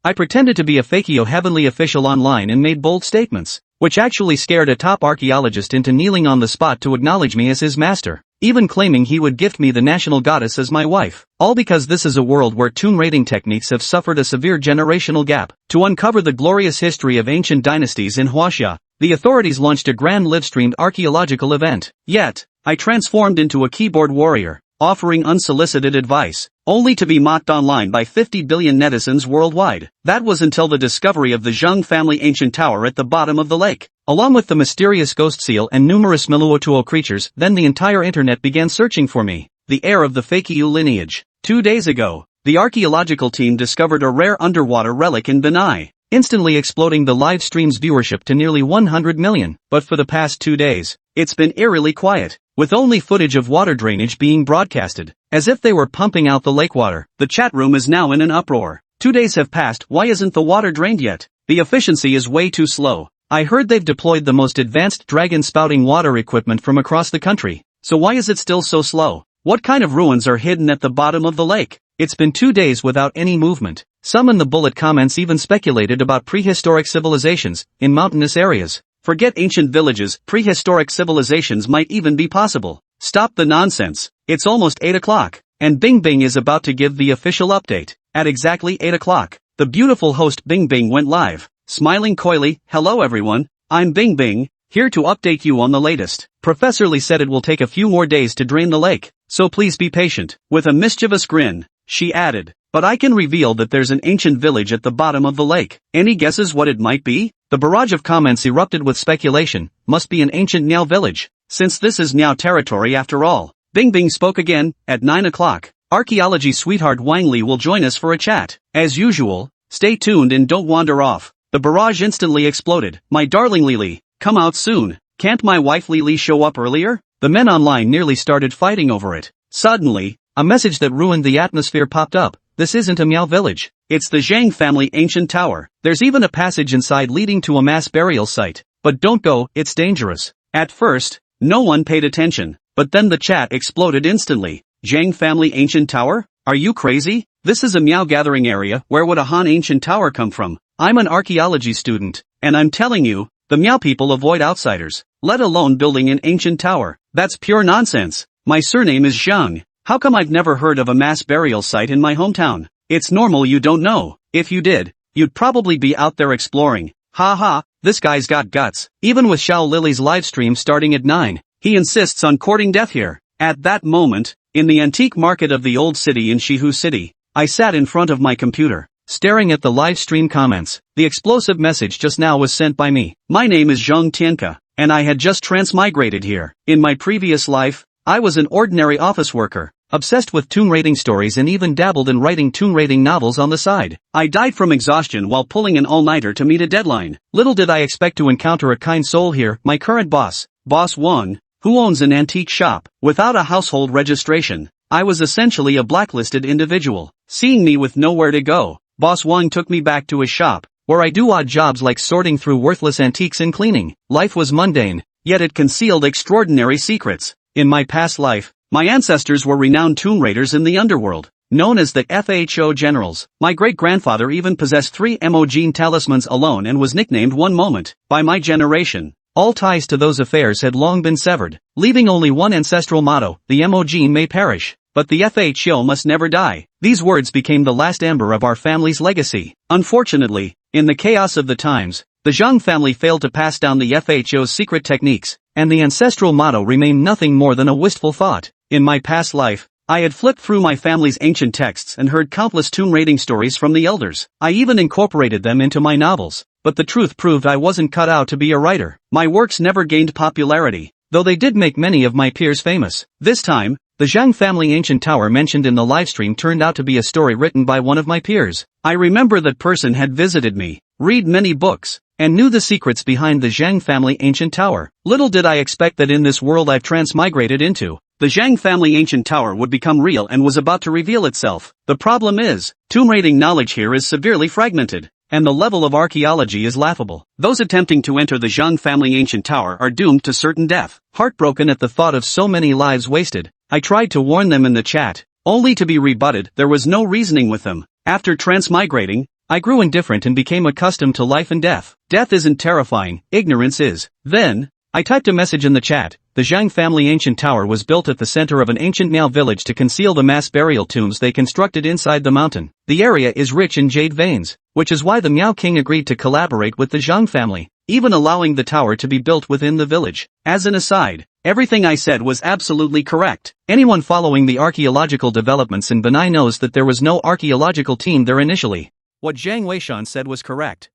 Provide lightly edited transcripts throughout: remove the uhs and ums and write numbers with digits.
I pretended to be a fakio heavenly official online and made bold statements, which actually scared a top archaeologist into kneeling on the spot to acknowledge me as his master, even claiming he would gift me the national goddess as my wife. All because this is a world where tune rating techniques have suffered a severe generational gap. To uncover the glorious history of ancient dynasties in Huaxia, the authorities launched a grand live-streamed archaeological event. Yet, I transformed into a keyboard warrior, offering unsolicited advice, only to be mocked online by 50 billion netizens worldwide. That was until the discovery of the Jeang family ancient tower at the bottom of the lake. Along with the mysterious ghost seal and numerous Miluotuo creatures, then the entire internet began searching for me, the heir of the Fakeiu lineage. 2 days ago, the archaeological team discovered a rare underwater relic in Benai, instantly exploding the live stream's viewership to nearly 100 million. But for the past 2 days, it's been eerily quiet, with only footage of water drainage being broadcasted, as if they were pumping out the lake water. The chat room is now in an uproar. 2 days have passed, why isn't the water drained yet? The efficiency is way too slow. I heard they've deployed the most advanced dragon spouting water equipment from across the country, so why is it still so slow? What kind of ruins are hidden at the bottom of the lake? It's been 2 days without any movement. Some in the bullet comments even speculated about prehistoric civilizations in mountainous areas. Forget ancient villages, prehistoric civilizations might even be possible. Stop the nonsense. It's almost 8 o'clock, and Bing Bing is about to give the official update. At exactly 8 o'clock, the beautiful host Bing Bing went live, smiling coyly. Hello everyone, I'm Bing Bing, here to update you on the latest. Professor Lee said it will take a few more days to drain the lake, so please be patient. With a mischievous grin, she added, but I can reveal that there's an ancient village at the bottom of the lake. Any guesses what it might be? The barrage of comments erupted with speculation. Must be an ancient Niao village, since this is Niao territory after all. Bing Bing spoke again. At 9 o'clock, archaeology sweetheart Wang Li will join us for a chat. As usual, stay tuned and don't wander off. The barrage instantly exploded. My darling Lily, come out soon. Can't my wife Lily show up earlier? The men online nearly started fighting over it. Suddenly, a message that ruined the atmosphere popped up. This isn't a Miao village. It's the Jeang family ancient tower. There's even a passage inside leading to a mass burial site. But don't go, it's dangerous. At first, no one paid attention, but then the chat exploded instantly. Jeang family ancient tower? Are you crazy? This is a Miao gathering area, where would a Han ancient tower come from? I'm an archaeology student, and I'm telling you, the Miao people avoid outsiders, let alone building an ancient tower. That's pure nonsense. My surname is Jeang. How come I've never heard of a mass burial site in my hometown? It's normal you don't know. If you did, you'd probably be out there exploring. Ha ha, this guy's got guts. Even with Xiao Lily's livestream starting at 9, he insists on courting death here. At that moment, in the antique market of the old city in Shihu City, I sat in front of my computer, staring at the livestream comments. The explosive message just now was sent by me. My name is Zheng Tianke, and I had just transmigrated here. In my previous life, I was an ordinary office worker, obsessed with tune rating stories and even dabbled in writing tune rating novels on the side. I died from exhaustion while pulling an all-nighter to meet a deadline. Little did I expect to encounter a kind soul here, my current boss, Boss Wang, who owns an antique shop. Without a household registration, I was essentially a blacklisted individual. Seeing me with nowhere to go, Boss Wang took me back to his shop, where I do odd jobs like sorting through worthless antiques and cleaning. Life was mundane, yet it concealed extraordinary secrets. In my past life, my ancestors were renowned tune raiders in the underworld, known as the FHO generals. My great-grandfather even possessed 3 Mo-gene talismans alone and was nicknamed One Moment. By my generation, all ties to those affairs had long been severed, leaving only one ancestral motto: the Mo-gene may perish, but the FHO must never die. These words became the last ember of our family's legacy. Unfortunately, in the chaos of the times, the Zhang family failed to pass down the FHO's secret techniques, and the ancestral motto remained nothing more than a wistful thought. In my past life, I had flipped through my family's ancient texts and heard countless tune rating stories from the elders. I even incorporated them into my novels, but the truth proved I wasn't cut out to be a writer. My works never gained popularity, though they did make many of my peers famous. This time, the Zhang family ancient tower mentioned in the livestream turned out to be a story written by one of my peers. I remember that person had visited me, read many books, and knew the secrets behind the Zhang family ancient tower. Little did I expect that in this world I've transmigrated into, the Zhang family ancient tower would become real and was about to reveal itself. The problem is, tune rating knowledge here is severely fragmented, and the level of archaeology is laughable. Those attempting to enter the Zhang family ancient tower are doomed to certain death. Heartbroken at the thought of so many lives wasted, I tried to warn them in the chat, only to be rebutted. There was no reasoning with them. After transmigrating, I grew indifferent and became accustomed to life and death. Death isn't terrifying, ignorance is. Then, I typed a message in the chat. The Jeang family ancient tower was built at the center of an ancient Miao village to conceal the mass burial tombs they constructed inside the mountain. The area is rich in jade veins, which is why the Miao king agreed to collaborate with the Jeang family, even allowing the tower to be built within the village. As an aside, everything I said was absolutely correct. Anyone following the archaeological developments in Benai knows that there was no archaeological team there initially. What Jiang Weishan said was correct.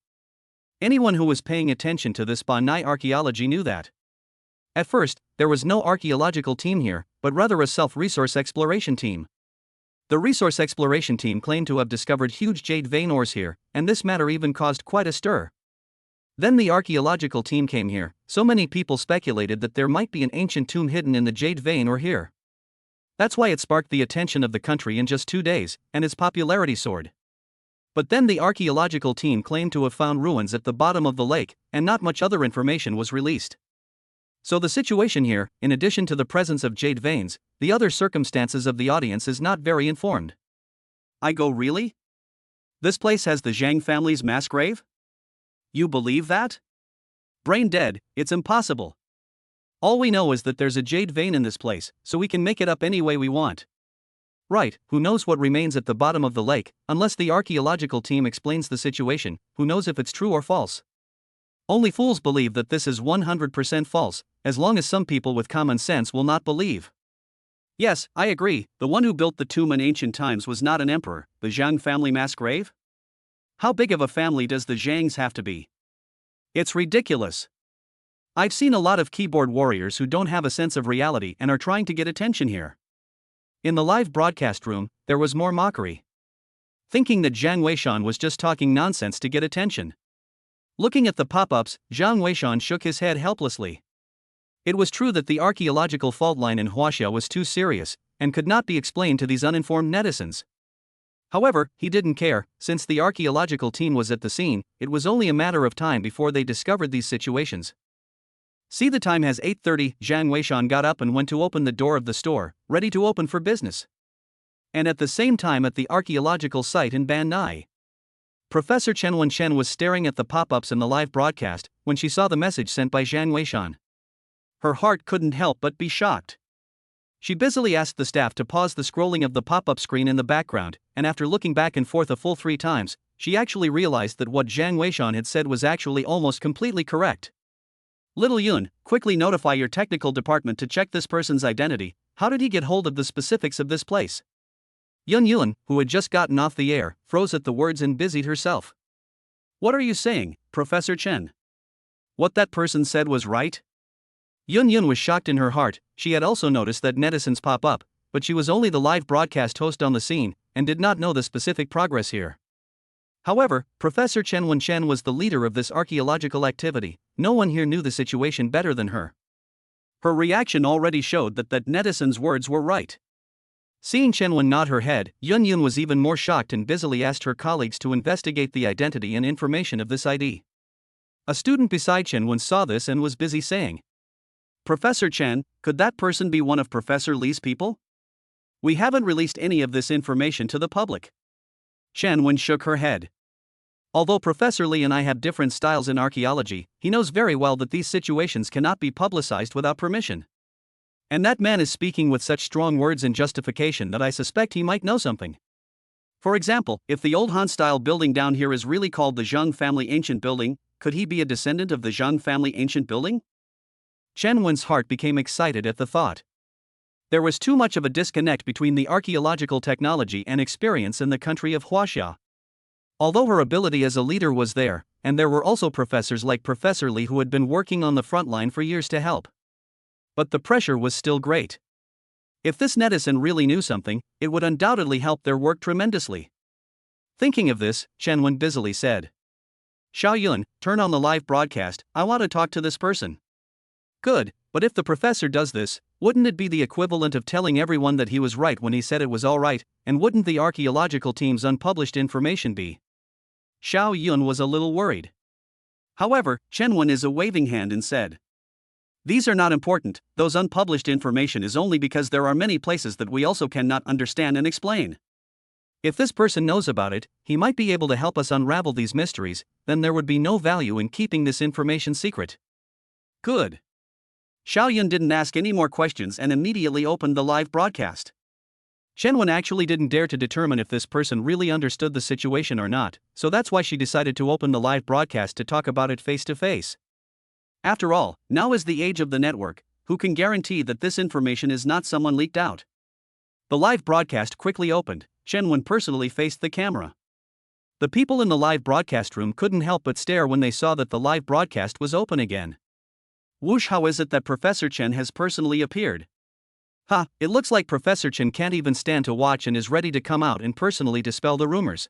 Anyone who was paying attention to this Benai archaeology knew that. At first, there was no archaeological team here, but rather a self-resource exploration team. The resource exploration team claimed to have discovered huge jade vein ores here, and this matter even caused quite a stir. Then the archaeological team came here. So many people speculated that there might be an ancient tomb hidden in the jade vein ore here. That's why it sparked the attention of the country in just 2 days, and its popularity soared. But then the archaeological team claimed to have found ruins at the bottom of the lake, and not much other information was released. So the situation here, in addition to the presence of jade veins, the other circumstances of the audience is not very informed. I go, really? This place has the Jiang family's mass grave? You believe that? Brain dead, it's impossible. All we know is that there's a jade vein in this place, so we can make it up any way we want. Right, who knows what remains at the bottom of the lake, unless the archaeological team explains the situation, who knows if it's true or false. Only fools believe that this is 100% false, as long as some people with common sense will not believe. Yes, I agree, the one who built the tomb in ancient times was not an emperor, the Jiang family mass grave? How big of a family does the Jiangs have to be? It's ridiculous. I've seen a lot of keyboard warriors who don't have a sense of reality and are trying to get attention here. In the live broadcast room, there was more mockery. Thinking that Jiang Weishan was just talking nonsense to get attention. Looking at the pop-ups, Jiang Weishan shook his head helplessly. It was true that the archaeological fault line in Huaxia was too serious, and could not be explained to these uninformed netizens. However, he didn't care. Since the archaeological team was at the scene, it was only a matter of time before they discovered these situations. See, the time has 8:30. Jiang Weishan got up and went to open the door of the store, ready to open for business. And at the same time at the archaeological site in Ban Nai, Professor Chen was staring at the pop-ups in the live broadcast when she saw the message sent by Jiang Weishan. Her heart couldn't help but be shocked. She busily asked the staff to pause the scrolling of the pop-up screen in the background, and after looking back and forth a full 3 times, she actually realized that what Jiang Weishan had said was actually almost completely correct. Little Yun, quickly notify your technical department to check this person's identity. How did he get hold of the specifics of this place? Yun, who had just gotten off the air, froze at the words and busied herself. What are you saying, Professor Chen? What that person said was right? Yun was shocked in her heart. She had also noticed that netizens pop up, but she was only the live broadcast host on the scene, and did not know the specific progress here. However, Professor Chen was the leader of this archaeological activity. No one here knew the situation better than her. Her reaction already showed that netizen's words were right. Seeing Chen nod her head, Yun was even more shocked and busily asked her colleagues to investigate the identity and information of this ID. A student beside Chen saw this and was busy saying, Professor Chen, could that person be one of Professor Li's people? We haven't released any of this information to the public. Chen shook her head. Although Professor Li and I have different styles in archaeology, he knows very well that these situations cannot be publicized without permission. And that man is speaking with such strong words in justification that I suspect he might know something. For example, if the old Han-style building down here is really called the Jiang family ancient building, could he be a descendant of the Jiang family ancient building? Chen heart became excited at the thought. There was too much of a disconnect between the archaeological technology and experience in the country of Huaxia. Although her ability as a leader was there, and there were also professors like Professor Li who had been working on the front line for years to help. But the pressure was still great. If this netizen really knew something, it would undoubtedly help their work tremendously. Thinking of this, Chen busily said, Xiao Yun, turn on the live broadcast, I want to talk to this person. Good, but if the professor does this, wouldn't it be the equivalent of telling everyone that he was right when he said it was alright, and wouldn't the archaeological team's unpublished information be? Xiao Yun was a little worried. However, Chen is a waving hand and said, These are not important. Those unpublished information is only because there are many places that we also cannot understand and explain. If this person knows about it, he might be able to help us unravel these mysteries, then there would be no value in keeping this information secret. Good. Xiaoyun didn't ask any more questions and immediately opened the live broadcast. Chen actually didn't dare to determine if this person really understood the situation or not, so that's why she decided to open the live broadcast to talk about it face to face. After all, now is the age of the network. Who can guarantee that this information is not someone leaked out? The live broadcast quickly opened. Chen personally faced the camera. The people in the live broadcast room couldn't help but stare when they saw that the live broadcast was open again. Whoosh, how is it that Professor Chen has personally appeared? Ha, it looks like Professor Chen can't even stand to watch and is ready to come out and personally dispel the rumors.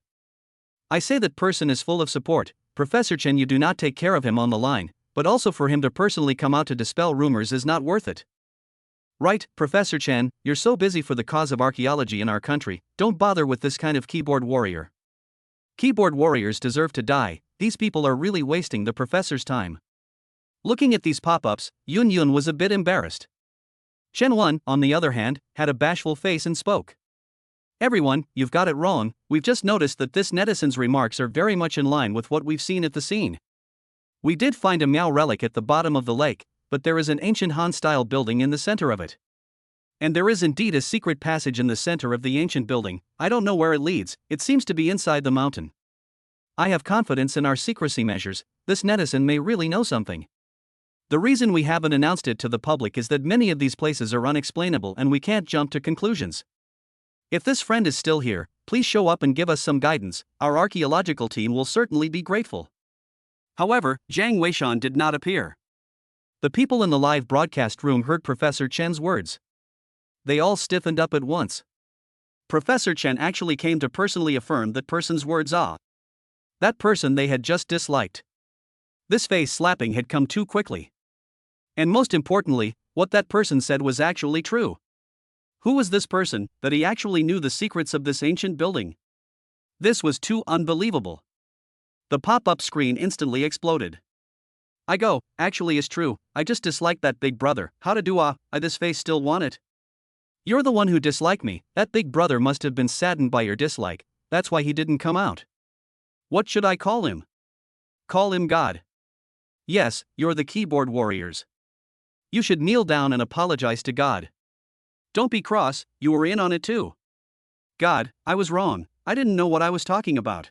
I say that person is full of support. Professor Chen, you do not take care of him on the line, but also for him to personally come out to dispel rumors is not worth it. Right, Professor Chen, you're so busy for the cause of archaeology in our country, don't bother with this kind of keyboard warrior. Keyboard warriors deserve to die, these people are really wasting the professor's time. Looking at these pop-ups, Yun was a bit embarrassed. Chen, on the other hand, had a bashful face and spoke. Everyone, you've got it wrong, we've just noticed that this netizen's remarks are very much in line with what we've seen at the scene. We did find a Miao relic at the bottom of the lake, but there is an ancient Han-style building in the center of it. And there is indeed a secret passage in the center of the ancient building. I don't know where it leads, it seems to be inside the mountain. I have confidence in our secrecy measures, this netizen may really know something. The reason we haven't announced it to the public is that many of these places are unexplainable and we can't jump to conclusions. If this friend is still here, please show up and give us some guidance, our archaeological team will certainly be grateful. However, Jiang Weishan did not appear. The people in the live broadcast room heard Professor Chen's words. They all stiffened up at once. Professor Chen actually came to personally affirm that person's words that person they had just disliked. This face slapping had come too quickly. And most importantly, what that person said was actually true. Who was this person, that he actually knew the secrets of this ancient building? This was too unbelievable. The pop-up screen instantly exploded. Actually is true, I just dislike that big brother, how to do I this face still want it? You're the one who disliked me, that big brother must have been saddened by your dislike, that's why he didn't come out. What should I call him? Call him God. Yes, you're the keyboard warriors. You should kneel down and apologize to God. Don't be cross, you were in on it too. God, I was wrong, I didn't know what I was talking about.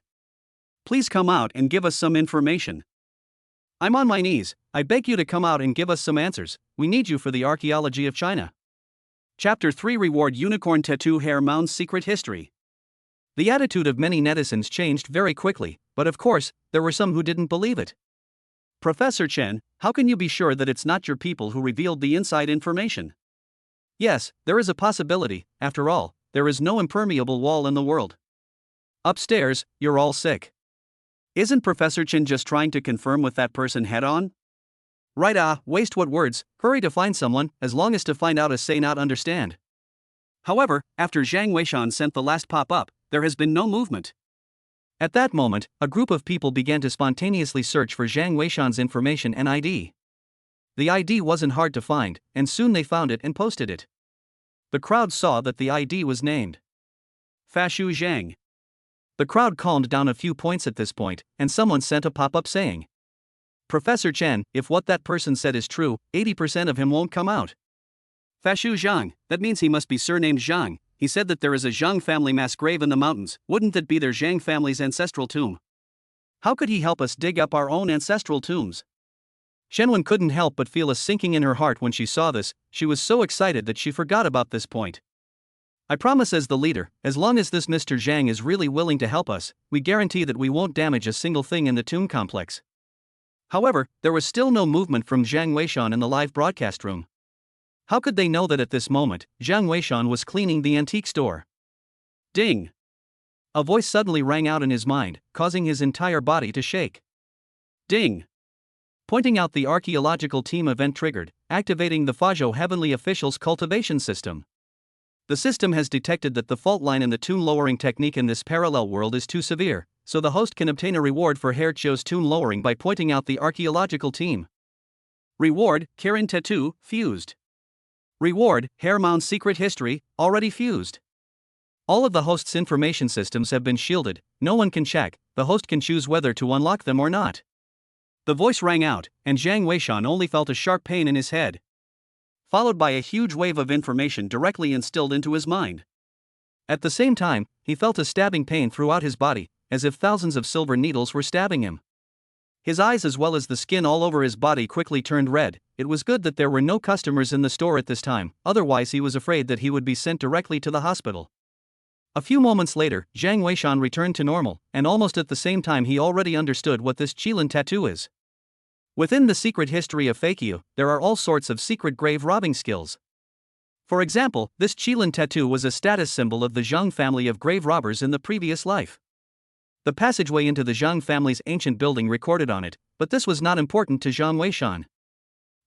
Please come out and give us some information. I'm on my knees, I beg you to come out and give us some answers, we need you for the archaeology of China. Chapter 3 Reward Unicorn Tattoo Hair Mound's Secret History. The attitude of many netizens changed very quickly, but of course, there were some who didn't believe it. Professor Chen, how can you be sure that it's not your people who revealed the inside information? Yes, there is a possibility, after all, there is no impermeable wall in the world. Upstairs, you're all sick. Isn't Professor Chen just trying to confirm with that person head on? Right, waste what words, hurry to find someone, as long as to find out as say not understand. However, after Jiang Weishan sent the last pop-up, there has been no movement. At that moment, a group of people began to spontaneously search for Jiang Weishan's information and ID. The ID wasn't hard to find, and soon they found it and posted it. The crowd saw that the ID was named Fashu Jiang. The crowd calmed down a few points at this point, and someone sent a pop-up saying, Professor Chen, if what that person said is true, 80% of him won't come out. Fashu Jiang, that means he must be surnamed Jeang. He said that there is a Jeang family mass grave in the mountains, wouldn't that be their Jiang family's ancestral tomb? How could he help us dig up our own ancestral tombs? Shenwen couldn't help but feel a sinking in her heart when she saw this, she was so excited that she forgot about this point. I promise as the leader, as long as this Mr. Jiang is really willing to help us, we guarantee that we won't damage a single thing in the tomb complex. However, there was still no movement from Jiang Weishan in the live broadcast room. How could they know that at this moment, Jiang Weishan was cleaning the antique store? Ding! A voice suddenly rang out in his mind, causing his entire body to shake. Ding! Pointing out the archaeological team event triggered, activating the Fazhou Heavenly Officials cultivation system. The system has detected that the fault line in the tune lowering technique in this parallel world is too severe, so the host can obtain a reward for Hair Chio's tune lowering by pointing out the archaeological team. Reward, Kirin Tattoo, fused. Reward, Hair Mound's secret history, already fused. All of the host's information systems have been shielded, no one can check, the host can choose whether to unlock them or not. The voice rang out, and Jiang Weishan only felt a sharp pain in his head, followed by a huge wave of information directly instilled into his mind. At the same time, he felt a stabbing pain throughout his body, as if thousands of silver needles were stabbing him. His eyes as well as the skin all over his body quickly turned red. It was good that there were no customers in the store at this time, otherwise he was afraid that he would be sent directly to the hospital. A few moments later, Jiang Weishan returned to normal, and almost at the same time he already understood what this Qilin tattoo is. Within the secret history of Fakyu, there are all sorts of secret grave robbing skills. For example, this Qilin tattoo was a status symbol of the Jeang family of grave robbers in the previous life. The passageway into the Jeang family's ancient building recorded on it, but this was not important to Jiang Weishan.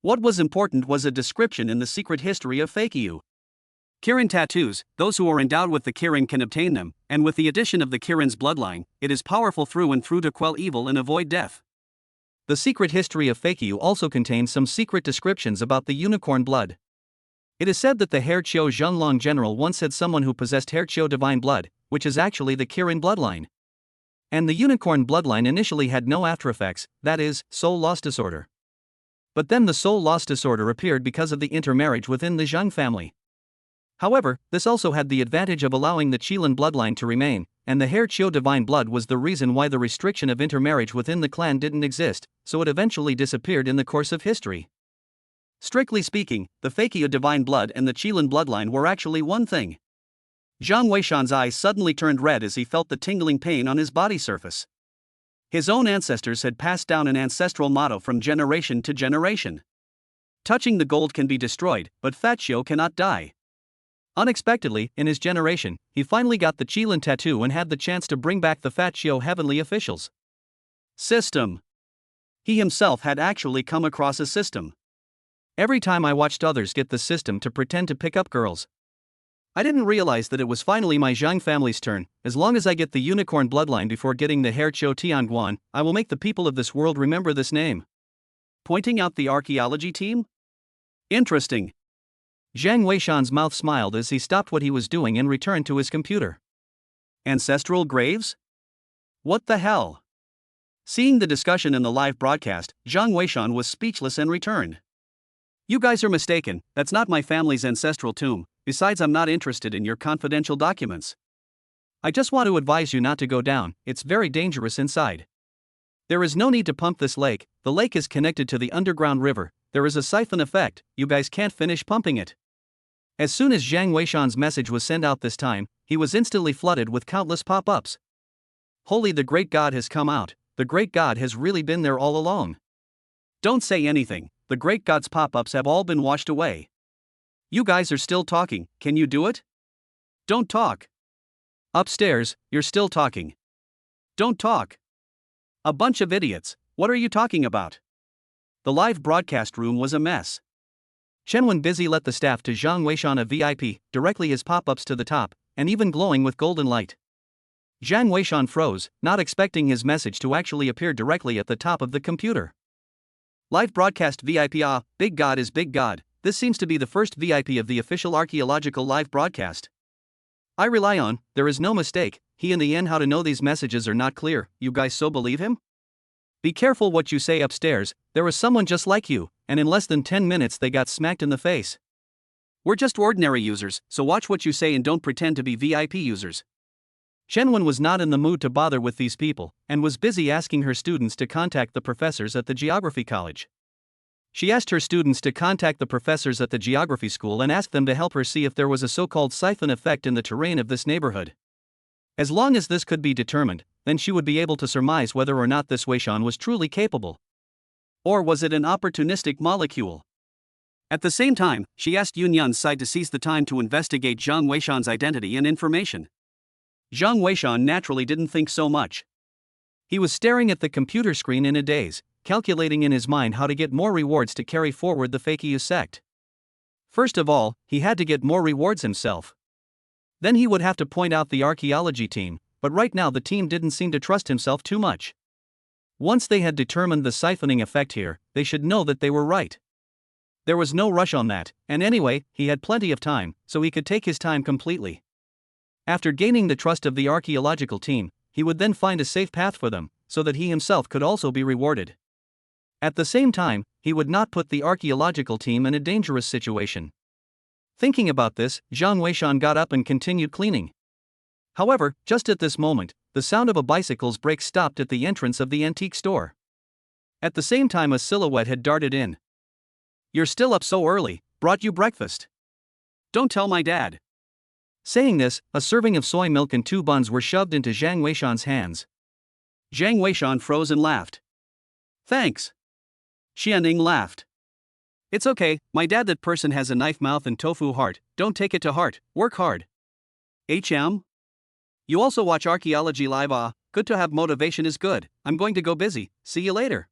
What was important was a description in the secret history of Fakyu. Kirin tattoos, those who are endowed with the Kirin can obtain them, and with the addition of the Kirin's bloodline, it is powerful through and through to quell evil and avoid death. The secret history of Fakyu also contains some secret descriptions about the unicorn blood. It is said that the Hairchio Zhenglong general once had someone who possessed Hairchio divine blood, which is actually the Kirin bloodline. And the unicorn bloodline initially had no aftereffects, that is, soul loss disorder. But then the soul loss disorder appeared because of the intermarriage within the Jeang family. However, this also had the advantage of allowing the Qilin bloodline to remain, and the Hairchio divine blood was the reason why the restriction of intermarriage within the clan didn't exist, so it eventually disappeared in the course of history. Strictly speaking, the Fakyu divine blood and the Qilin bloodline were actually one thing. Jiang Weishan's eyes suddenly turned red as he felt the tingling pain on his body surface. His own ancestors had passed down an ancestral motto from generation to generation. Touching the gold can be destroyed, but Fatshio cannot die. Unexpectedly, in his generation, he finally got the Qilin tattoo and had the chance to bring back the Fatshio heavenly officials. System. He himself had actually come across a system. Every time I watched others get the system to pretend to pick up girls, I didn't realize that it was finally my Zhang family's turn. As long as I get the unicorn bloodline before getting the Hairchio Tianguan, I will make the people of this world remember this name. Pointing out the archaeology team? Interesting. Jiang Weishan's mouth smiled as he stopped what he was doing and returned to his computer. Ancestral graves? What the hell? Seeing the discussion in the live broadcast, Jiang Weishan was speechless and returned. You guys are mistaken, that's not my family's ancestral tomb. Besides, I'm not interested in your confidential documents. I just want to advise you not to go down, it's very dangerous inside. There is no need to pump this lake, the lake is connected to the underground river, there is a siphon effect, you guys can't finish pumping it. As soon as Jiang Weishan's message was sent out this time, he was instantly flooded with countless pop-ups. Holy, the great god has come out, the great god has really been there all along. Don't say anything, the great god's pop-ups have all been washed away. You guys are still talking, can you do it? Don't talk. Upstairs, you're still talking. Don't talk. A bunch of idiots, what are you talking about? The live broadcast room was a mess. Chen went busy let the staff to Jiang Weishan a VIP, directly his pop-ups to the top, and even glowing with golden light. Jiang Weishan froze, not expecting his message to actually appear directly at the top of the computer. Live broadcast VIP. Big God is big God. This seems to be the first VIP of the official archaeological live broadcast. I rely on, there is no mistake, he in the end how to know these messages are not clear, you guys so believe him? Be careful what you say upstairs, there is someone just like you, and in less than 10 minutes they got smacked in the face. We're just ordinary users, so watch what you say and don't pretend to be VIP users. Shenwen was not in the mood to bother with these people, and was busy asking her students to contact the professors at the geography college. She asked her students to contact the professors at the geography school and ask them to help her see if there was a so-called siphon effect in the terrain of this neighborhood. As long as this could be determined, then she would be able to surmise whether or not this Weishan was truly capable. Or was it an opportunistic molecule? At the same time, she asked Yunyun's side to seize the time to investigate Jiang Weishan's identity and information. Jiang Weishan naturally didn't think so much. He was staring at the computer screen in a daze, calculating in his mind how to get more rewards to carry forward the Fakyu sect. First of all, he had to get more rewards himself. Then he would have to point out the archaeology team, but right now the team didn't seem to trust himself too much. Once they had determined the siphoning effect here, they should know that they were right. There was no rush on that, and anyway, he had plenty of time, so he could take his time completely. After gaining the trust of the archaeological team, he would then find a safe path for them, so that he himself could also be rewarded. At the same time, he would not put the archaeological team in a dangerous situation. Thinking about this, Zhang Weishan got up and continued cleaning. However, just at this moment, the sound of a bicycle's brake stopped at the entrance of the antique store. At the same time, a silhouette had darted in. "You're still up so early, brought you breakfast. Don't tell my dad." Saying this, a serving of soy milk and 2 buns were shoved into Zhang Weishan's hands. Zhang Weishan froze and laughed. "Thanks." Xianing laughed. "It's okay, my dad. That person has a knife mouth and tofu heart, don't take it to heart, work hard." HM? You also watch Archaeology Live? Good to have motivation is good, I'm going to go busy, see you later.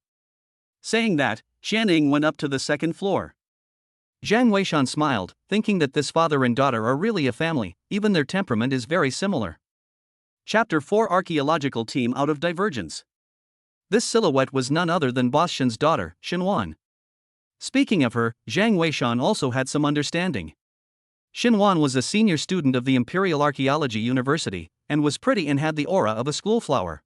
Saying that, Xianing went up to the second floor. Zhang Weishan smiled, thinking that this father and daughter are really a family, even their temperament is very similar. Chapter 4: Archaeological Team Out of Divergence. This silhouette was none other than Boss Shen's daughter, Xinwan. Speaking of her, Zhang Weishan also had some understanding. Xinwan was a senior student of the Imperial Archaeology University, and was pretty and had the aura of a schoolflower.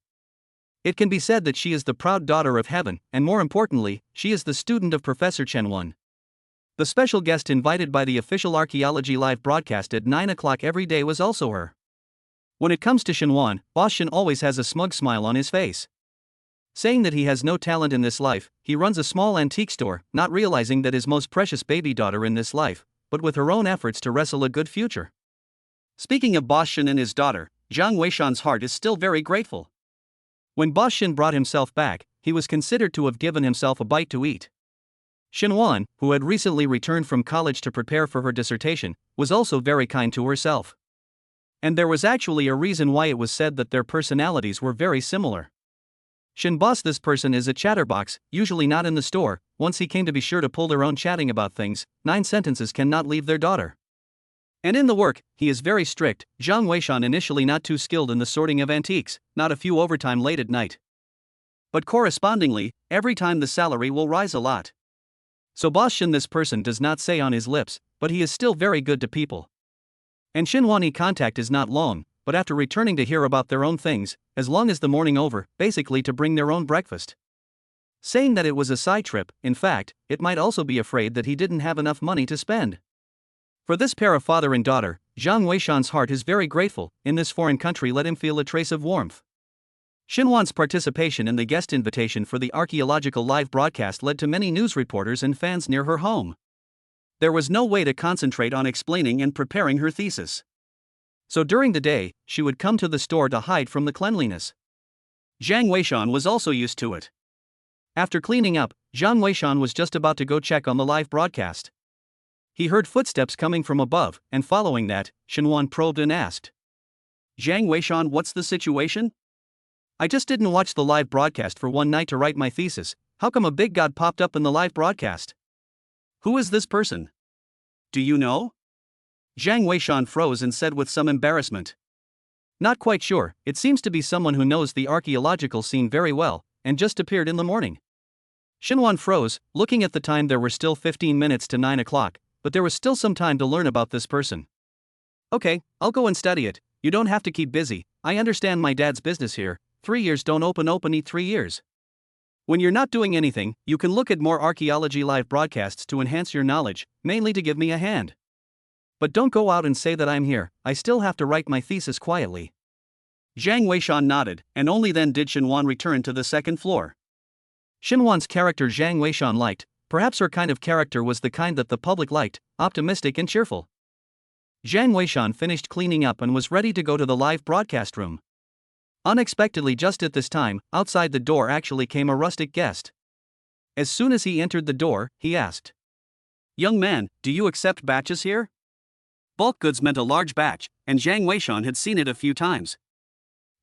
It can be said that she is the proud daughter of heaven, and more importantly, she is the student of Professor Chen. The special guest invited by the official Archaeology Live broadcast at 9 o'clock every day was also her. When it comes to Xinwan, Boss Shen always has a smug smile on his face. Saying that he has no talent in this life, he runs a small antique store, not realizing that his most precious baby daughter in this life, but with her own efforts to wrestle a good future. Speaking of Boss Shen and his daughter, Zhang Weishan's heart is still very grateful. When Boss Shen brought himself back, he was considered to have given himself a bite to eat. Xinwan, who had recently returned from college to prepare for her dissertation, was also very kind to herself. And there was actually a reason why it was said that their personalities were very similar. Shen Boss, this person is a chatterbox, usually not in the store. Once he came to be sure to pull their own chatting about things, 9 sentences cannot leave their daughter. And in the work, he is very strict. Zhang Weishan initially not too skilled in the sorting of antiques, not a few overtime late at night. But correspondingly, every time the salary will rise a lot. So Boss Shen, this person does not say on his lips, but he is still very good to people. And Xinwani contact is not long, but after returning to hear about their own things, as long as the morning over, basically to bring their own breakfast. Saying that it was a side trip, in fact, it might also be afraid that he didn't have enough money to spend. For this pair of father and daughter, Zhang Weishan's heart is very grateful. In this foreign country, let him feel a trace of warmth. Xinwan's participation in the guest invitation for the Archaeological Live broadcast led to many news reporters and fans near her home. There was no way to concentrate on explaining and preparing her thesis. So during the day, she would come to the store to hide from the cleanliness. Zhang Weishan was also used to it. After cleaning up, Zhang Weishan was just about to go check on the live broadcast. He heard footsteps coming from above, and following that, Xinwan probed and asked, "Zhang Weishan, what's the situation? I just didn't watch the live broadcast for one night to write my thesis. How come a big god popped up in the live broadcast? Who is this person? Do you know?" Zhang Weishan froze and said with some embarrassment, "Not quite sure. It seems to be someone who knows the archaeological scene very well, and just appeared in the morning." Xinwan froze. Looking at the time, there were still 15 minutes to 9 o'clock, but there was still some time to learn about this person. "Okay, I'll go and study it. You don't have to keep busy. I understand my dad's business here. 3 years don't eat 3 years. When you're not doing anything, you can look at more Archaeology Live broadcasts to enhance your knowledge, mainly to give me a hand. But don't go out and say that I'm here. I still have to write my thesis quietly." Zhang Weishan nodded, and only then did Xinwan return to the second floor. Xinwan's character Zhang Weishan liked. Perhaps her kind of character was the kind that the public liked, optimistic and cheerful. Zhang Weishan finished cleaning up and was ready to go to the live broadcast room. Unexpectedly, just at this time, outside the door actually came a rustic guest. As soon as he entered the door, he asked, "Young man, do you accept batches here?" Bulk goods meant a large batch, and Zhang Weishan had seen it a few times.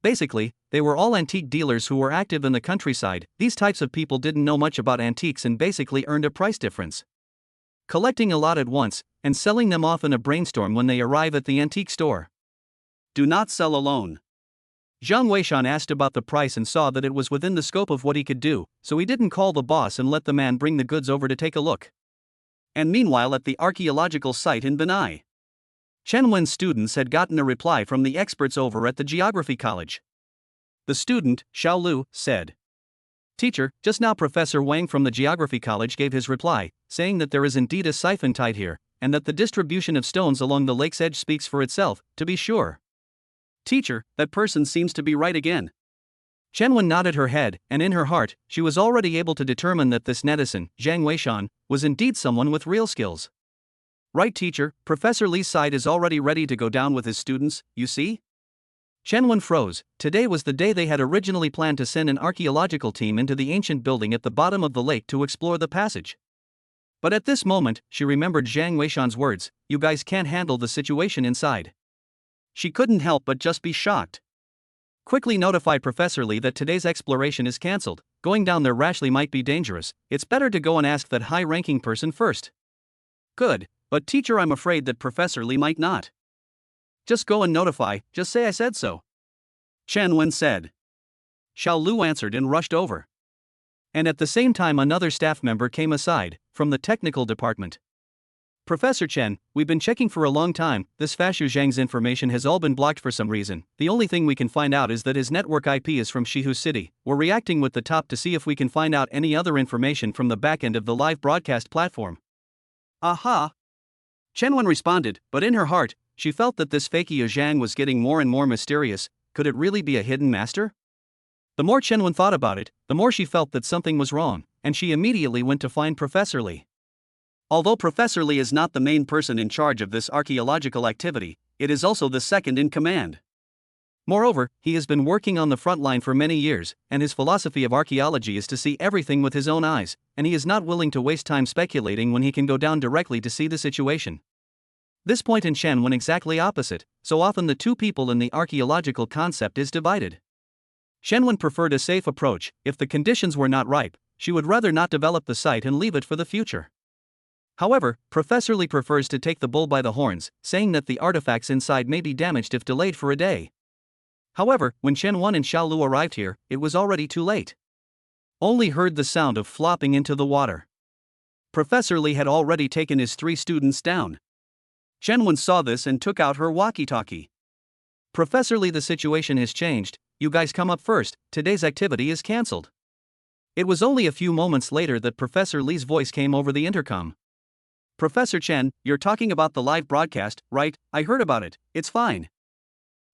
Basically, they were all antique dealers who were active in the countryside. These types of people didn't know much about antiques and basically earned a price difference, collecting a lot at once, and selling them off in a brainstorm when they arrive at the antique store. "Do not sell alone." Zhang Weishan asked about the price and saw that it was within the scope of what he could do, so he didn't call the boss and let the man bring the goods over to take a look. And meanwhile, at the archaeological site in Benai, Chen Wen's students had gotten a reply from the experts over at the geography college. The student, Xiao Lu, said, "Teacher, just now Professor Wang from the geography college gave his reply, saying that there is indeed a siphon tide here, and that the distribution of stones along the lake's edge speaks for itself, to be sure." "Teacher, that person seems to be right again." Chen Wen nodded her head, and in her heart, she was already able to determine that this netizen, Zhang Weishan, was indeed someone with real skills. "Right, teacher, Professor Li's side is already ready to go down with his students, you see?" Chen Wen froze. Today was the day they had originally planned to send an archaeological team into the ancient building at the bottom of the lake to explore the passage. But at this moment, she remembered Zhang Weishan's words, "You guys can't handle the situation inside." She couldn't help but just be shocked. "Quickly notify Professor Li that today's exploration is cancelled. Going down there rashly might be dangerous. It's better to go and ask that high-ranking person first." "Good, but teacher, I'm afraid that Professor Li might not." "Just go and notify, just say I said so," Chen Wen said. Xiao Lu answered and rushed over. And at the same time another staff member came aside, from the technical department. "Professor Chen, we've been checking for a long time, this Fashu Zhang's information has all been blocked for some reason. The only thing we can find out is that his network IP is from Shihu City. We're reacting with the top to see if we can find out any other information from the backend of the live broadcast platform." "Aha!" Chen Wen responded, but in her heart, she felt that this Fakio Zhang was getting more and more mysterious. Could it really be a hidden master? The more Chen Wen thought about it, the more she felt that something was wrong, and she immediately went to find Professor Li. Although Professor Li is not the main person in charge of this archaeological activity, it is also the second in command. Moreover, he has been working on the front line for many years, and his philosophy of archaeology is to see everything with his own eyes, and he is not willing to waste time speculating when he can go down directly to see the situation. This point in Chen went exactly opposite, so often the two people in the archaeological concept is divided. Shen Wen preferred a safe approach. If the conditions were not ripe, she would rather not develop the site and leave it for the future. However, Professor Li prefers to take the bull by the horns, saying that the artifacts inside may be damaged if delayed for a day. However, when Chen Wen and Xiao Lu arrived here, it was already too late. Only heard the sound of flopping into the water. Professor Li had already taken his 3 students down. Chen Wen saw this and took out her walkie-talkie. "Professor Li, the situation has changed, you guys come up first, today's activity is cancelled." It was only a few moments later that Professor Li's voice came over the intercom. "Professor Chen, you're talking about the live broadcast, right? I heard about it, it's fine."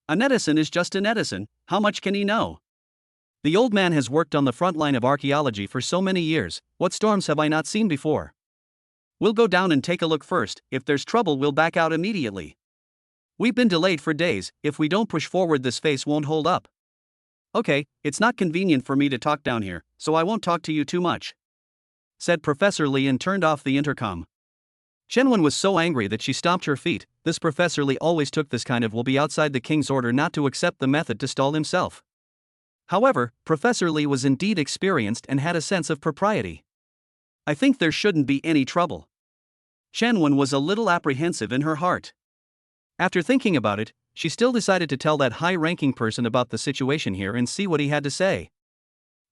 "A netizen is just a netizen, how much can he know? The old man has worked on the front line of archaeology for so many years, what storms have I not seen before? We'll go down and take a look first, if there's trouble we'll back out immediately. We've been delayed for days, if we don't push forward this face won't hold up." "Okay, it's not convenient for me to talk down here, so I won't talk to you too much," said Professor Li and turned off the intercom. Chen Wen was so angry that she stomped her feet. This Professor Li always took this kind of will be outside the king's order not to accept the method to stall himself. However, Professor Li was indeed experienced and had a sense of propriety. "I think there shouldn't be any trouble." Chen Wen was a little apprehensive in her heart. After thinking about it, she still decided to tell that high-ranking person about the situation here and see what he had to say.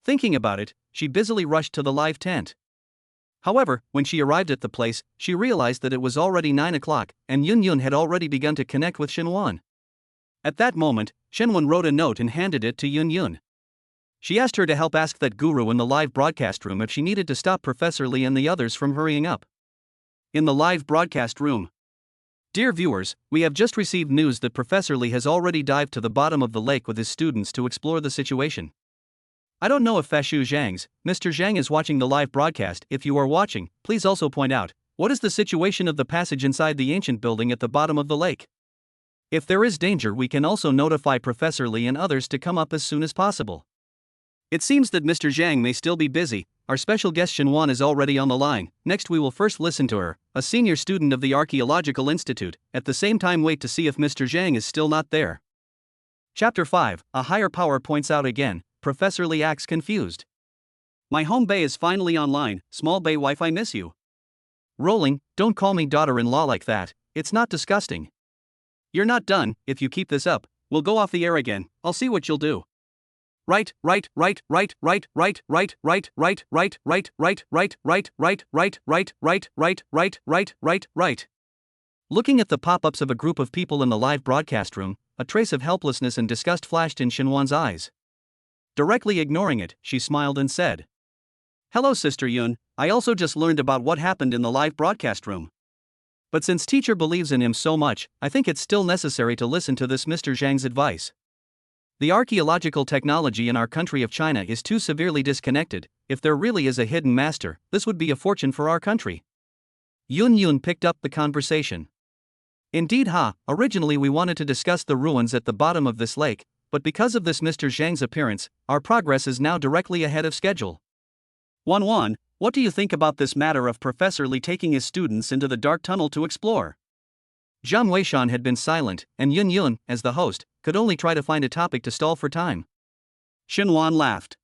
Thinking about it, she busily rushed to the live tent. However, when she arrived at the place, she realized that it was already 9 o'clock, and Yun Yun had already begun to connect with Shen Wan. At that moment, Shen Wan wrote a note and handed it to Yun Yun. She asked her to help ask that guru in the live broadcast room if she needed to stop Professor Li and the others from hurrying up. In the live broadcast room. "Dear viewers, we have just received news that Professor Li has already dived to the bottom of the lake with his students to explore the situation. I don't know if Fashu Zhang's, Mr. Zhang is watching the live broadcast. If you are watching, please also point out, what is the situation of the passage inside the ancient building at the bottom of the lake? If there is danger we can also notify Professor Li and others to come up as soon as possible. It seems that Mr. Zhang may still be busy. Our special guest Shen Wan is already on the line. Next we will first listen to her, a senior student of the Archaeological Institute, at the same time wait to see if Mr. Zhang is still not there." Chapter 5, A Higher Power points out again. Professor Li acts confused. "My home bay is finally online, small bay Wi-Fi miss you." "Rolling, don't call me daughter-in-law like that, it's not disgusting." "You're not done, if you keep this up, we'll go off the air again, I'll see what you'll do." Right. Looking at the pop-ups of a group of people in the live broadcast room, a trace of helplessness and disgust flashed in Xinhuan's eyes. Directly ignoring it, she smiled and said, "Hello Sister Yun, I also just learned about what happened in the live broadcast room. But since teacher believes in him so much, I think it's still necessary to listen to this Mr. Zhang's advice. The archaeological technology in our country of China is too severely disconnected. If there really is a hidden master, this would be a fortune for our country." Yun picked up the conversation. "Indeed, originally we wanted to discuss the ruins at the bottom of this lake, but because of this Mr. Zhang's appearance, our progress is now directly ahead of schedule. Wan, what do you think about this matter of Professor Li taking his students into the dark tunnel to explore?" Zhang Weishan had been silent, and Yun, as the host, could only try to find a topic to stall for time. Xinhuan laughed.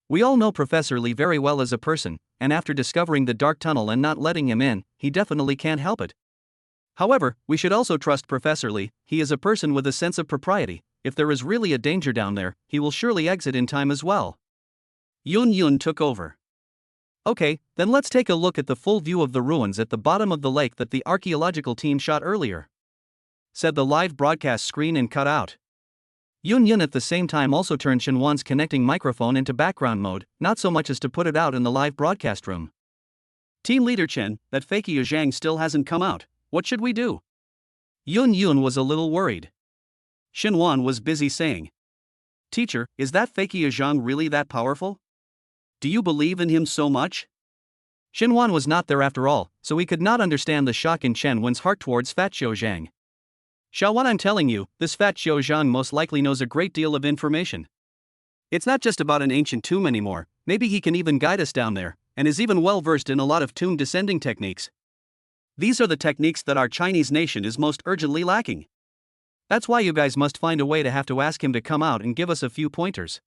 "We all know Professor Li very well as a person, and after discovering the dark tunnel and not letting him in, he definitely can't help it. However, we should also trust Professor Li. He is a person with a sense of propriety. If there is really a danger down there, he will surely exit in time as well." Yun took over. "Okay, then let's take a look at the full view of the ruins at the bottom of the lake that the archaeological team shot earlier," said the live broadcast screen and cut out. Yun at the same time also turned Xinhuan's connecting microphone into background mode, not so much as to put it out in the live broadcast room. "Team leader Chen, that fakey Jeang still hasn't come out. What should we do?" Yun was a little worried. Xinhuan was busy saying, "Teacher, is that fakey Jeang really that powerful? Do you believe in him so much?" Xinhuan was not there after all, so he could not understand the shock in Chen Wen's heart towards Fat Xiao Zhang. "Xiaowan, I'm telling you, this Fat Xiao Zhang most likely knows a great deal of information. It's not just about an ancient tomb anymore, maybe he can even guide us down there, and is even well versed in a lot of tomb descending techniques. These are the techniques that our Chinese nation is most urgently lacking. That's why you guys must find a way to have to ask him to come out and give us a few pointers.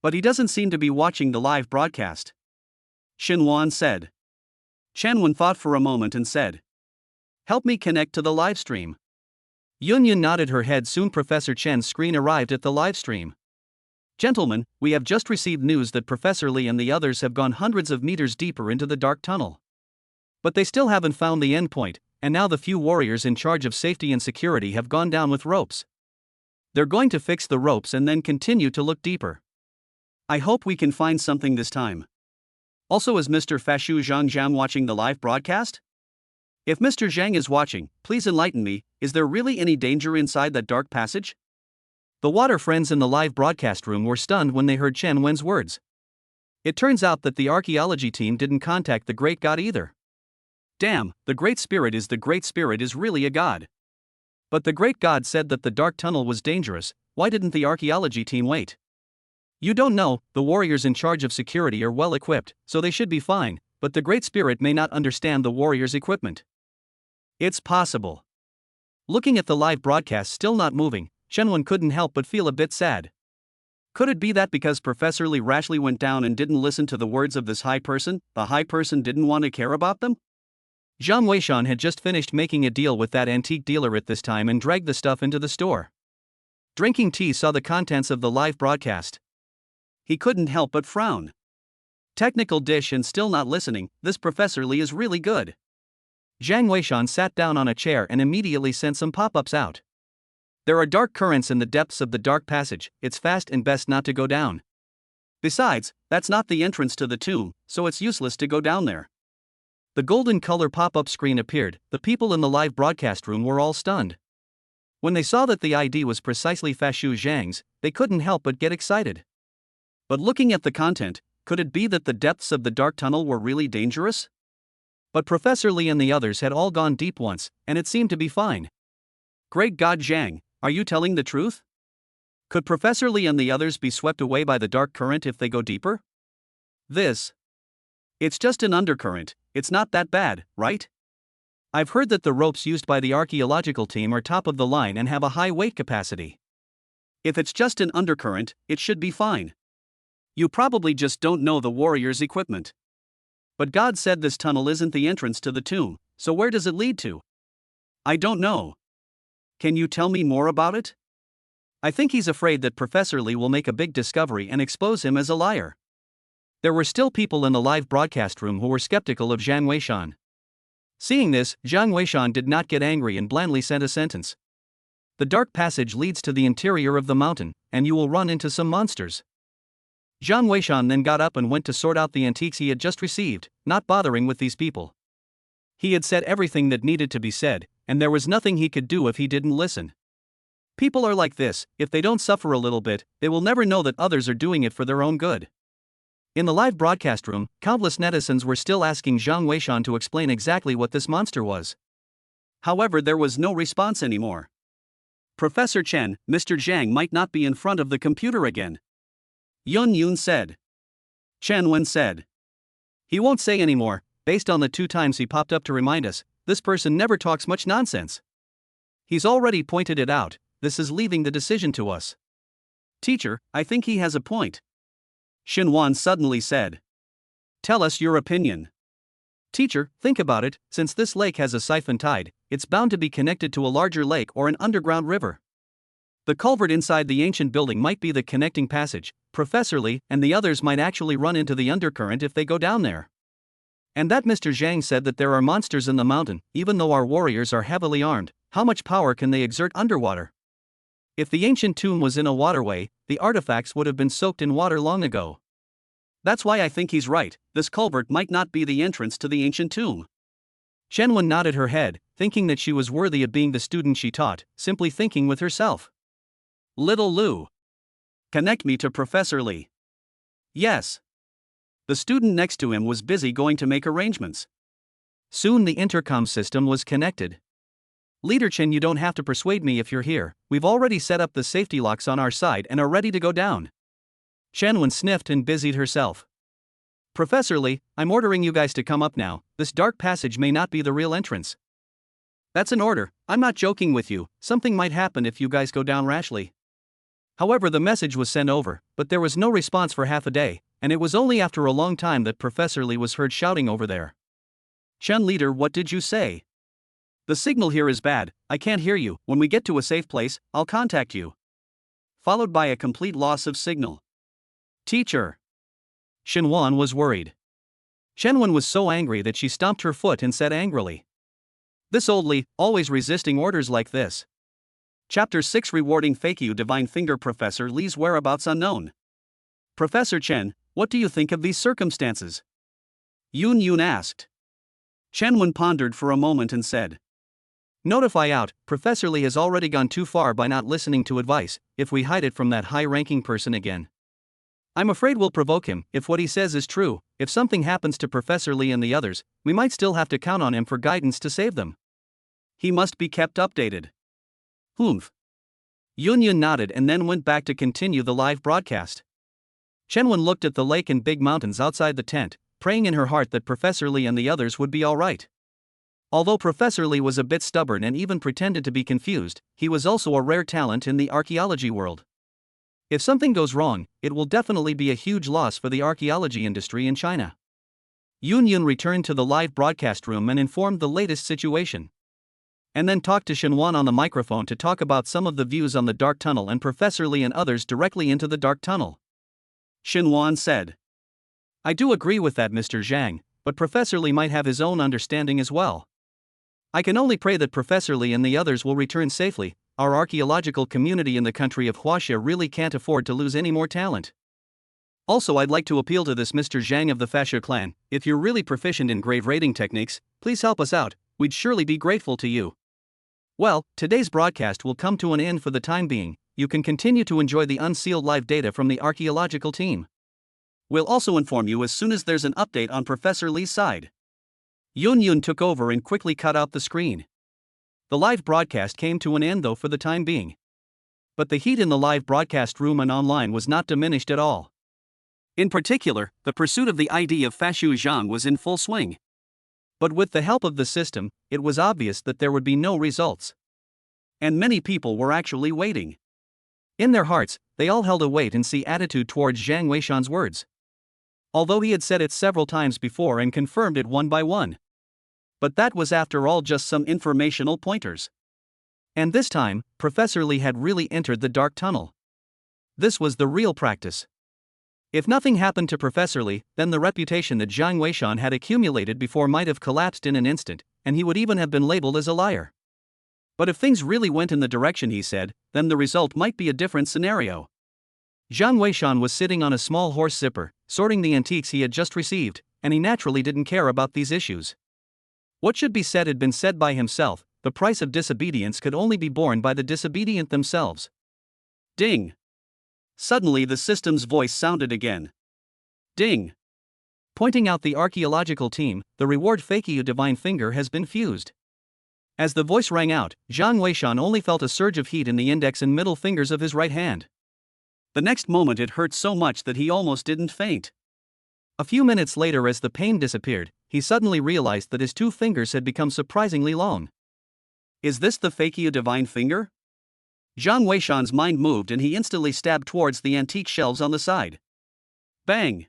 But he doesn't seem to be watching the live broadcast," Xinhuan said. Chen Wen thought for a moment and said, "Help me connect to the live stream." Yun nodded her head. Soon Professor Chen's screen arrived at the live stream. "Gentlemen, we have just received news that Professor Li and the others have gone hundreds of meters deeper into the dark tunnel. But they still haven't found the end point, and now the few warriors in charge of safety and security have gone down with ropes. They're going to fix the ropes and then continue to look deeper. I hope we can find something this time. Also, is Mr. Fashu Zhang watching the live broadcast? If Mr. Zhang is watching, please enlighten me, is there really any danger inside that dark passage?" The water friends in the live broadcast room were stunned when they heard Chen Wen's words. It turns out that the archaeology team didn't contact the Great God either. Damn, the Great Spirit is really a god. But the Great God said that the dark tunnel was dangerous. Why didn't the archaeology team wait? You don't know, the warriors in charge of security are well equipped, so they should be fine, but the Great Spirit may not understand the warriors' equipment. It's possible. Looking at the live broadcast still not moving, Shenwen couldn't help but feel a bit sad. Could it be that because Professor Li rashly went down and didn't listen to the words of this high person, the high person didn't want to care about them? Zhang Weishan had just finished making a deal with that antique dealer at this time and dragged the stuff into the store. Drinking tea saw the contents of the live broadcast. He couldn't help but frown. Technical dish and still not listening, this Professor Li is really good. Zhang Weishan sat down on a chair and immediately sent some pop-ups out. There are dark currents in the depths of the dark passage, it's fast and best not to go down. Besides, that's not the entrance to the tomb, so it's useless to go down there. The golden color pop-up screen appeared. The people in the live broadcast room were all stunned. When they saw that the ID was precisely Fashu Zhang's, they couldn't help but get excited. But looking at the content, could it be that the depths of the dark tunnel were really dangerous? But Professor Li and the others had all gone deep once, and it seemed to be fine. Great God Jeang, are you telling the truth? Could Professor Li and the others be swept away by the dark current if they go deeper? It's just an undercurrent, it's not that bad, right? I've heard that the ropes used by the archaeological team are top of the line and have a high weight capacity. If it's just an undercurrent, it should be fine. You probably just don't know the warrior's equipment. But God said this tunnel isn't the entrance to the tomb, so where does it lead to? I don't know. Can you tell me more about it? I think he's afraid that Professor Li will make a big discovery and expose him as a liar. There were still people in the live broadcast room who were skeptical of Zhang Weishan. Seeing this, Jiang Weishan did not get angry and blandly sent a sentence. The dark passage leads to the interior of the mountain, and you will run into some monsters. Jiang Weishan then got up and went to sort out the antiques he had just received, not bothering with these people. He had said everything that needed to be said, and there was nothing he could do if he didn't listen. People are like this: if they don't suffer a little bit, they will never know that others are doing it for their own good. In the live broadcast room, countless netizens were still asking Jiang Weishan to explain exactly what this monster was. However, there was no response anymore. Professor Chen, Mr. Jeang might not be in front of the computer again. Yun said. Chen Wen said. He won't say anymore. Based on the 2 times he popped up to remind us, this person never talks much nonsense. He's already pointed it out. This is leaving the decision to us. Teacher, I think he has a point. Xinhuan suddenly said. Tell us your opinion. Teacher, think about it. Since this lake has a siphon tide, it's bound to be connected to a larger lake or an underground river. The culvert inside the ancient building might be the connecting passage. Professor Li and the others might actually run into the undercurrent if they go down there. And that Mr. Zhang said that there are monsters in the mountain. Even though our warriors are heavily armed, how much power can they exert underwater? If the ancient tomb was in a waterway, the artifacts would have been soaked in water long ago. That's why I think he's right. This culvert might not be the entrance to the ancient tomb. Chen Wen nodded her head, thinking that she was worthy of being the student she taught, simply thinking with herself. Little Lu. Connect me to Professor Li. Yes. The student next to him was busy going to make arrangements. Soon the intercom system was connected. Leader Chen, you don't have to persuade me if you're here. We've already set up the safety locks on our side and are ready to go down. Chen Wen sniffed and busied herself. Professor Li, I'm ordering you guys to come up now. This dark passage may not be the real entrance. That's an order. I'm not joking with you. Something might happen if you guys go down rashly. However, the message was sent over, but there was no response for half a day, and it was only after a long time that Professor Li was heard shouting over there. Chen leader, what did you say? The signal here is bad, I can't hear you. When we get to a safe place, I'll contact you. Followed by a complete loss of signal. Teacher. Xinhuan was worried. Shenwen was so angry that she stomped her foot and said angrily. This old Li, always resisting orders like this. Chapter 6 Rewarding Fake You Divine Finger. Professor Li's whereabouts unknown. Professor Chen, what do you think of these circumstances? Yun asked. Shenwen pondered for a moment and said. Notify out, Professor Li has already gone too far by not listening to advice. If we hide it from that high-ranking person again, I'm afraid we'll provoke him. If what he says is true, if something happens to Professor Li and the others, we might still have to count on him for guidance to save them. He must be kept updated. Humph. Yun nodded and then went back to continue the live broadcast. Shenwen looked at the lake and big mountains outside the tent, praying in her heart that Professor Li and the others would be alright. Although Professor Li was a bit stubborn and even pretended to be confused, he was also a rare talent in the archaeology world. If something goes wrong, it will definitely be a huge loss for the archaeology industry in China. Yun returned to the live broadcast room and informed the latest situation. And then talked to Xinhuan on the microphone to talk about some of the views on the dark tunnel and Professor Li and others directly into the dark tunnel. Xinhuan said. I do agree with that, Mr. Zhang, but Professor Li might have his own understanding as well. I can only pray that Professor Li and the others will return safely. Our archaeological community in the country of Huaxia really can't afford to lose any more talent. Also, I'd like to appeal to this Mr. Zhang of the Fascia clan. If you're really proficient in grave rating techniques, please help us out. We'd surely be grateful to you. Well, today's broadcast will come to an end for the time being. You can continue to enjoy the unsealed live data from the archaeological team. We'll also inform you as soon as there's an update on Professor Li's side. Yun took over and quickly cut out the screen. The live broadcast came to an end though for the time being. But the heat in the live broadcast room and online was not diminished at all. In particular, the pursuit of the ID of Fashu Zhang was in full swing. But with the help of the system, it was obvious that there would be no results. And many people were actually waiting. In their hearts, they all held a wait-and-see attitude towards Jiang Weishan's words. Although he had said it several times before and confirmed it one by one. But that was after all just some informational pointers. And this time, Professor Li had really entered the dark tunnel. This was the real practice. If nothing happened to Professor Li, then the reputation that Jiang Weishan had accumulated before might have collapsed in an instant. and he would even have been labeled as a liar. But if things really went in the direction he said, then the result might be a different scenario. Zhang Weishan was sitting on a small horse zipper, sorting the antiques he had just received, and he naturally didn't care about these issues. What should be said had been said by himself. The price of disobedience could only be borne by the disobedient themselves. Ding! Suddenly the system's voice sounded again. Ding! Pointing out the archaeological team, the reward Fakyu divine finger has been fused. As the voice rang out, Zhang Weishan only felt a surge of heat in the index and middle fingers of his right hand. The next moment it hurt so much that he almost didn't faint. A few minutes later, as the pain disappeared, he suddenly realized that his two fingers had become surprisingly long. Is this the Fakyu divine finger? Zhang Weishan's mind moved and he instantly stabbed towards the antique shelves on the side. Bang!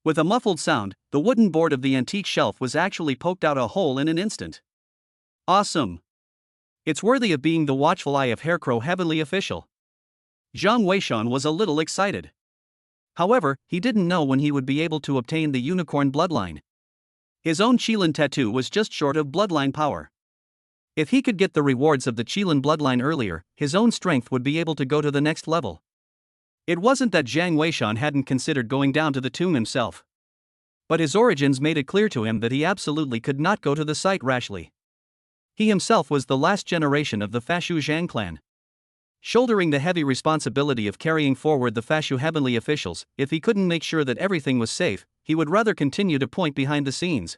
With a muffled sound, the wooden board of the antique shelf was actually poked out a hole in an instant. Awesome! It's worthy of being the watchful eye of Haircrow Heavenly Official. Zhang Weishan was a little excited. However, he didn't know when he would be able to obtain the unicorn bloodline. His own Qilin tattoo was just short of bloodline power. If he could get the rewards of the Qilin bloodline earlier, his own strength would be able to go to the next level. It wasn't that Zhang Weishan hadn't considered going down to the tomb himself. But his origins made it clear to him that he absolutely could not go to the site rashly. He himself was the last generation of the Fashu Zhang clan. Shouldering the heavy responsibility of carrying forward the Fashu heavenly officials, if he couldn't make sure that everything was safe, he would rather continue to point behind the scenes.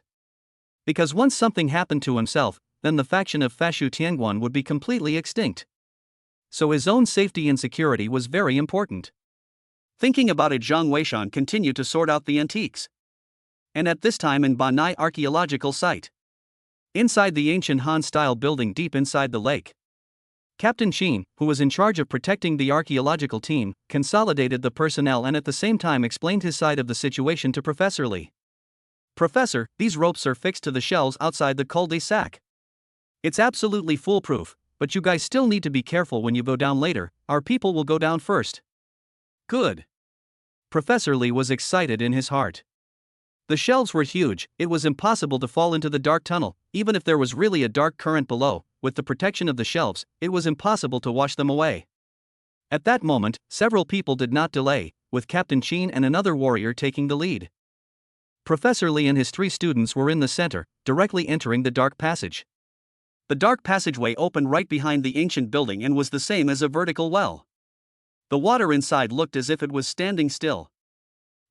Because once something happened to himself, then the faction of Fashu Tianguan would be completely extinct. So his own safety and security was very important. Thinking about it, Zhang Weishan continued to sort out the antiques. And at this time in Banai archaeological site. Inside the ancient Han-style building deep inside the lake. Captain Chen, who was in charge of protecting the archaeological team, consolidated the personnel and at the same time explained his side of the situation to Professor Lee. Professor, these ropes are fixed to the shelves outside the cul-de-sac. It's absolutely foolproof, but you guys still need to be careful when you go down later. Our people will go down first. Good. Professor Lee was excited in his heart. The shelves were huge, it was impossible to fall into the dark tunnel, even if there was really a dark current below. With the protection of the shelves, it was impossible to wash them away. At that moment, several people did not delay, with Captain Chen and another warrior taking the lead. Professor Lee and his 3 students were in the center, directly entering the dark passage. The dark passageway opened right behind the ancient building and was the same as a vertical well. The water inside looked as if it was standing still.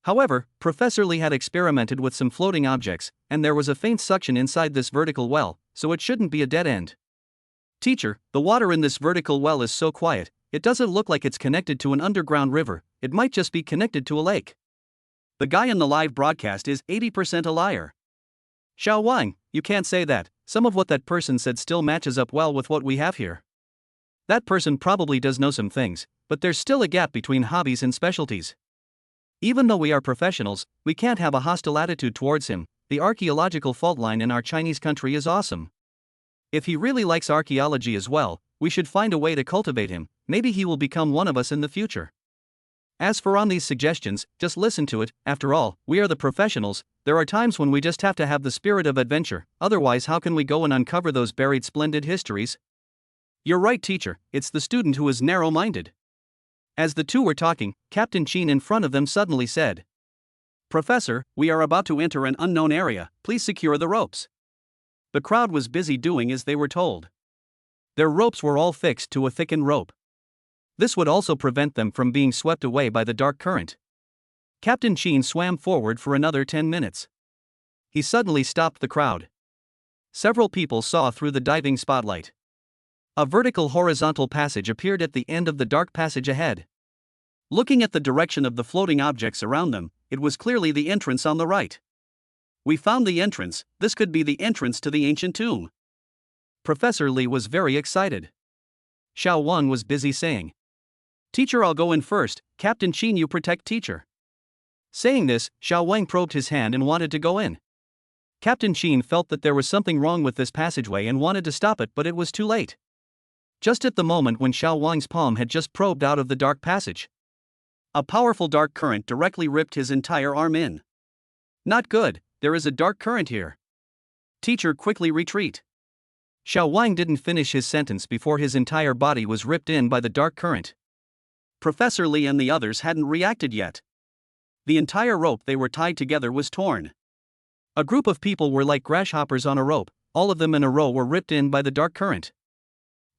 However, Professor Lee had experimented with some floating objects, and there was a faint suction inside this vertical well, so it shouldn't be a dead end. Teacher, the water in this vertical well is so quiet, it doesn't look like it's connected to an underground river, it might just be connected to a lake. The guy in the live broadcast is 80% a liar. Xiao Wang, you can't say that. Some of what that person said still matches up well with what we have here. That person probably does know some things, but there's still a gap between hobbies and specialties. Even though we are professionals, we can't have a hostile attitude towards him. The archaeological fault line in our Chinese country is awesome. If he really likes archaeology as well, we should find a way to cultivate him. Maybe he will become one of us in the future. As for on these suggestions, just listen to it. After all, we are the professionals. There are times when we just have to have the spirit of adventure, otherwise how can we go and uncover those buried splendid histories? You're right, teacher, it's the student who is narrow-minded. As the two were talking, Captain Chen in front of them suddenly said, Professor, we are about to enter an unknown area, please secure the ropes. The crowd was busy doing as they were told. Their ropes were all fixed to a thickened rope. This would also prevent them from being swept away by the dark current. Captain Chen swam forward for another 10 minutes. He suddenly stopped the crowd. Several people saw through the diving spotlight. A vertical horizontal passage appeared at the end of the dark passage ahead. Looking at the direction of the floating objects around them, it was clearly the entrance on the right. We found the entrance, this could be the entrance to the ancient tomb. Professor Lee was very excited. Xiao Wan was busy saying, Teacher, I'll go in first. Captain Chen, you protect teacher. Saying this, Xiao Wang probed his hand and wanted to go in. Captain Chen felt that there was something wrong with this passageway and wanted to stop it, but it was too late. Just at the moment when Xiao Wang's palm had just probed out of the dark passage, a powerful dark current directly ripped his entire arm in. Not good, there is a dark current here. Teacher, quickly retreat. Xiao Wang didn't finish his sentence before his entire body was ripped in by the dark current. Professor Lee and the others hadn't reacted yet. The entire rope they were tied together was torn. A group of people were like grasshoppers on a rope, all of them in a row were ripped in by the dark current.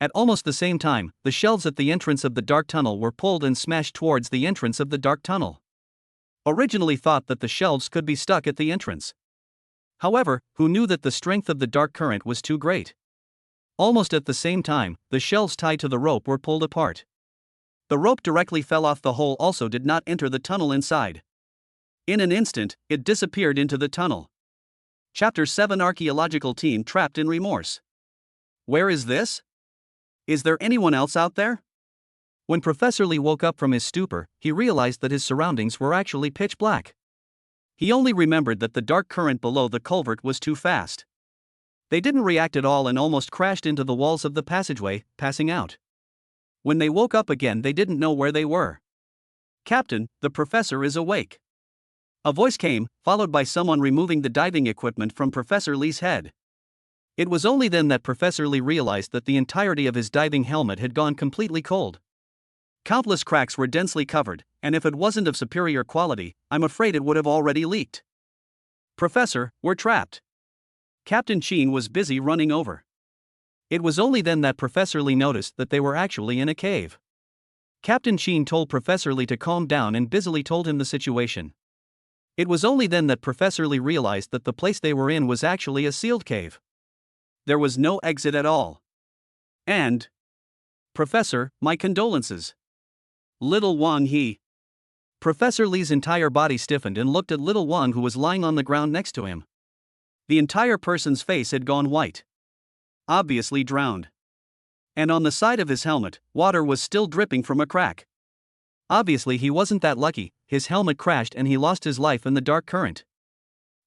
At almost the same time, the shelves at the entrance of the dark tunnel were pulled and smashed towards the entrance of the dark tunnel. Originally thought that the shelves could be stuck at the entrance. However, who knew that the strength of the dark current was too great? Almost at the same time, the shelves tied to the rope were pulled apart. The rope directly fell off the hole, also did not enter the tunnel inside. In an instant, it disappeared into the tunnel. Chapter 7 Archaeological Team Trapped in Remorse. Where is this? Is there anyone else out there? When Professor Lee woke up from his stupor, he realized that his surroundings were actually pitch black. He only remembered that the dark current below the culvert was too fast. They didn't react at all and almost crashed into the walls of the passageway, passing out. When they woke up again, they didn't know where they were. Captain, the professor is awake. A voice came, followed by someone removing the diving equipment from Professor Lee's head. It was only then that Professor Lee realized that the entirety of his diving helmet had gone completely cold. Countless cracks were densely covered, and if it wasn't of superior quality, I'm afraid it would have already leaked. Professor, we're trapped. Captain Chen was busy running over. It was only then that Professor Lee noticed that they were actually in a cave. Captain Chen told Professor Lee to calm down and busily told him the situation. It was only then that Professor Lee realized that the place they were in was actually a sealed cave. There was no exit at all. And... Professor, my condolences. Little Wang he. Professor Lee's entire body stiffened and looked at little Wang, who was lying on the ground next to him. The entire person's face had gone white. Obviously drowned. And on the side of his helmet, water was still dripping from a crack. Obviously he wasn't that lucky, his helmet crashed and he lost his life in the dark current.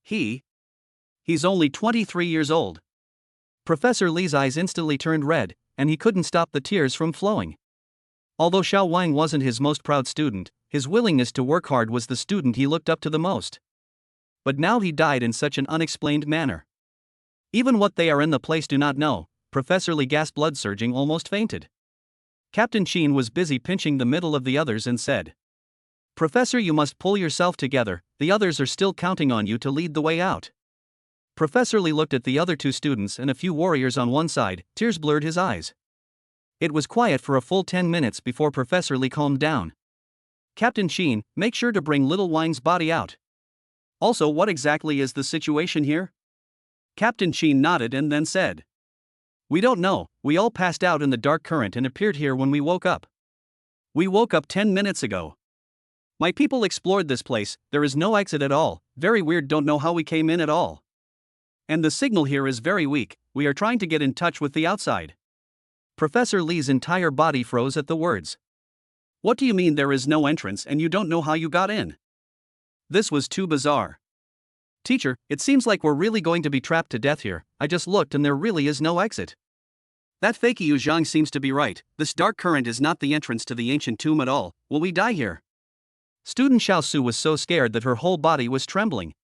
He's only 23 years old. Professor Lee's eyes instantly turned red, and he couldn't stop the tears from flowing. Although Xiao Wang wasn't his most proud student, his willingness to work hard was the student he looked up to the most. But now he died in such an unexplained manner. Even what they are in the place do not know. Professor Lee gasped, blood surging, almost fainted. Captain Chen was busy pinching the middle of the others and said, Professor, you must pull yourself together, the others are still counting on you to lead the way out. Professor Lee looked at the other two students and a few warriors on one side, tears blurred his eyes. It was quiet for a full 10 minutes before Professor Lee calmed down. Captain Chen, make sure to bring little Wang's body out. Also, what exactly is the situation here? Captain Chen nodded and then said, We don't know, we all passed out in the dark current and appeared here when we woke up. We woke up 10 minutes ago. My people explored this place, there is no exit at all, very weird, don't know how we came in at all. And the signal here is very weak, we are trying to get in touch with the outside. Professor Lee's entire body froze at the words. What do you mean there is no entrance and you don't know how you got in? This was too bizarre. Teacher, it seems like we're really going to be trapped to death here, I just looked and there really is no exit. That fakey Jeang seems to be right, this dark current is not the entrance to the ancient tomb at all, will we die here? Student Xiao Su was so scared that her whole body was trembling.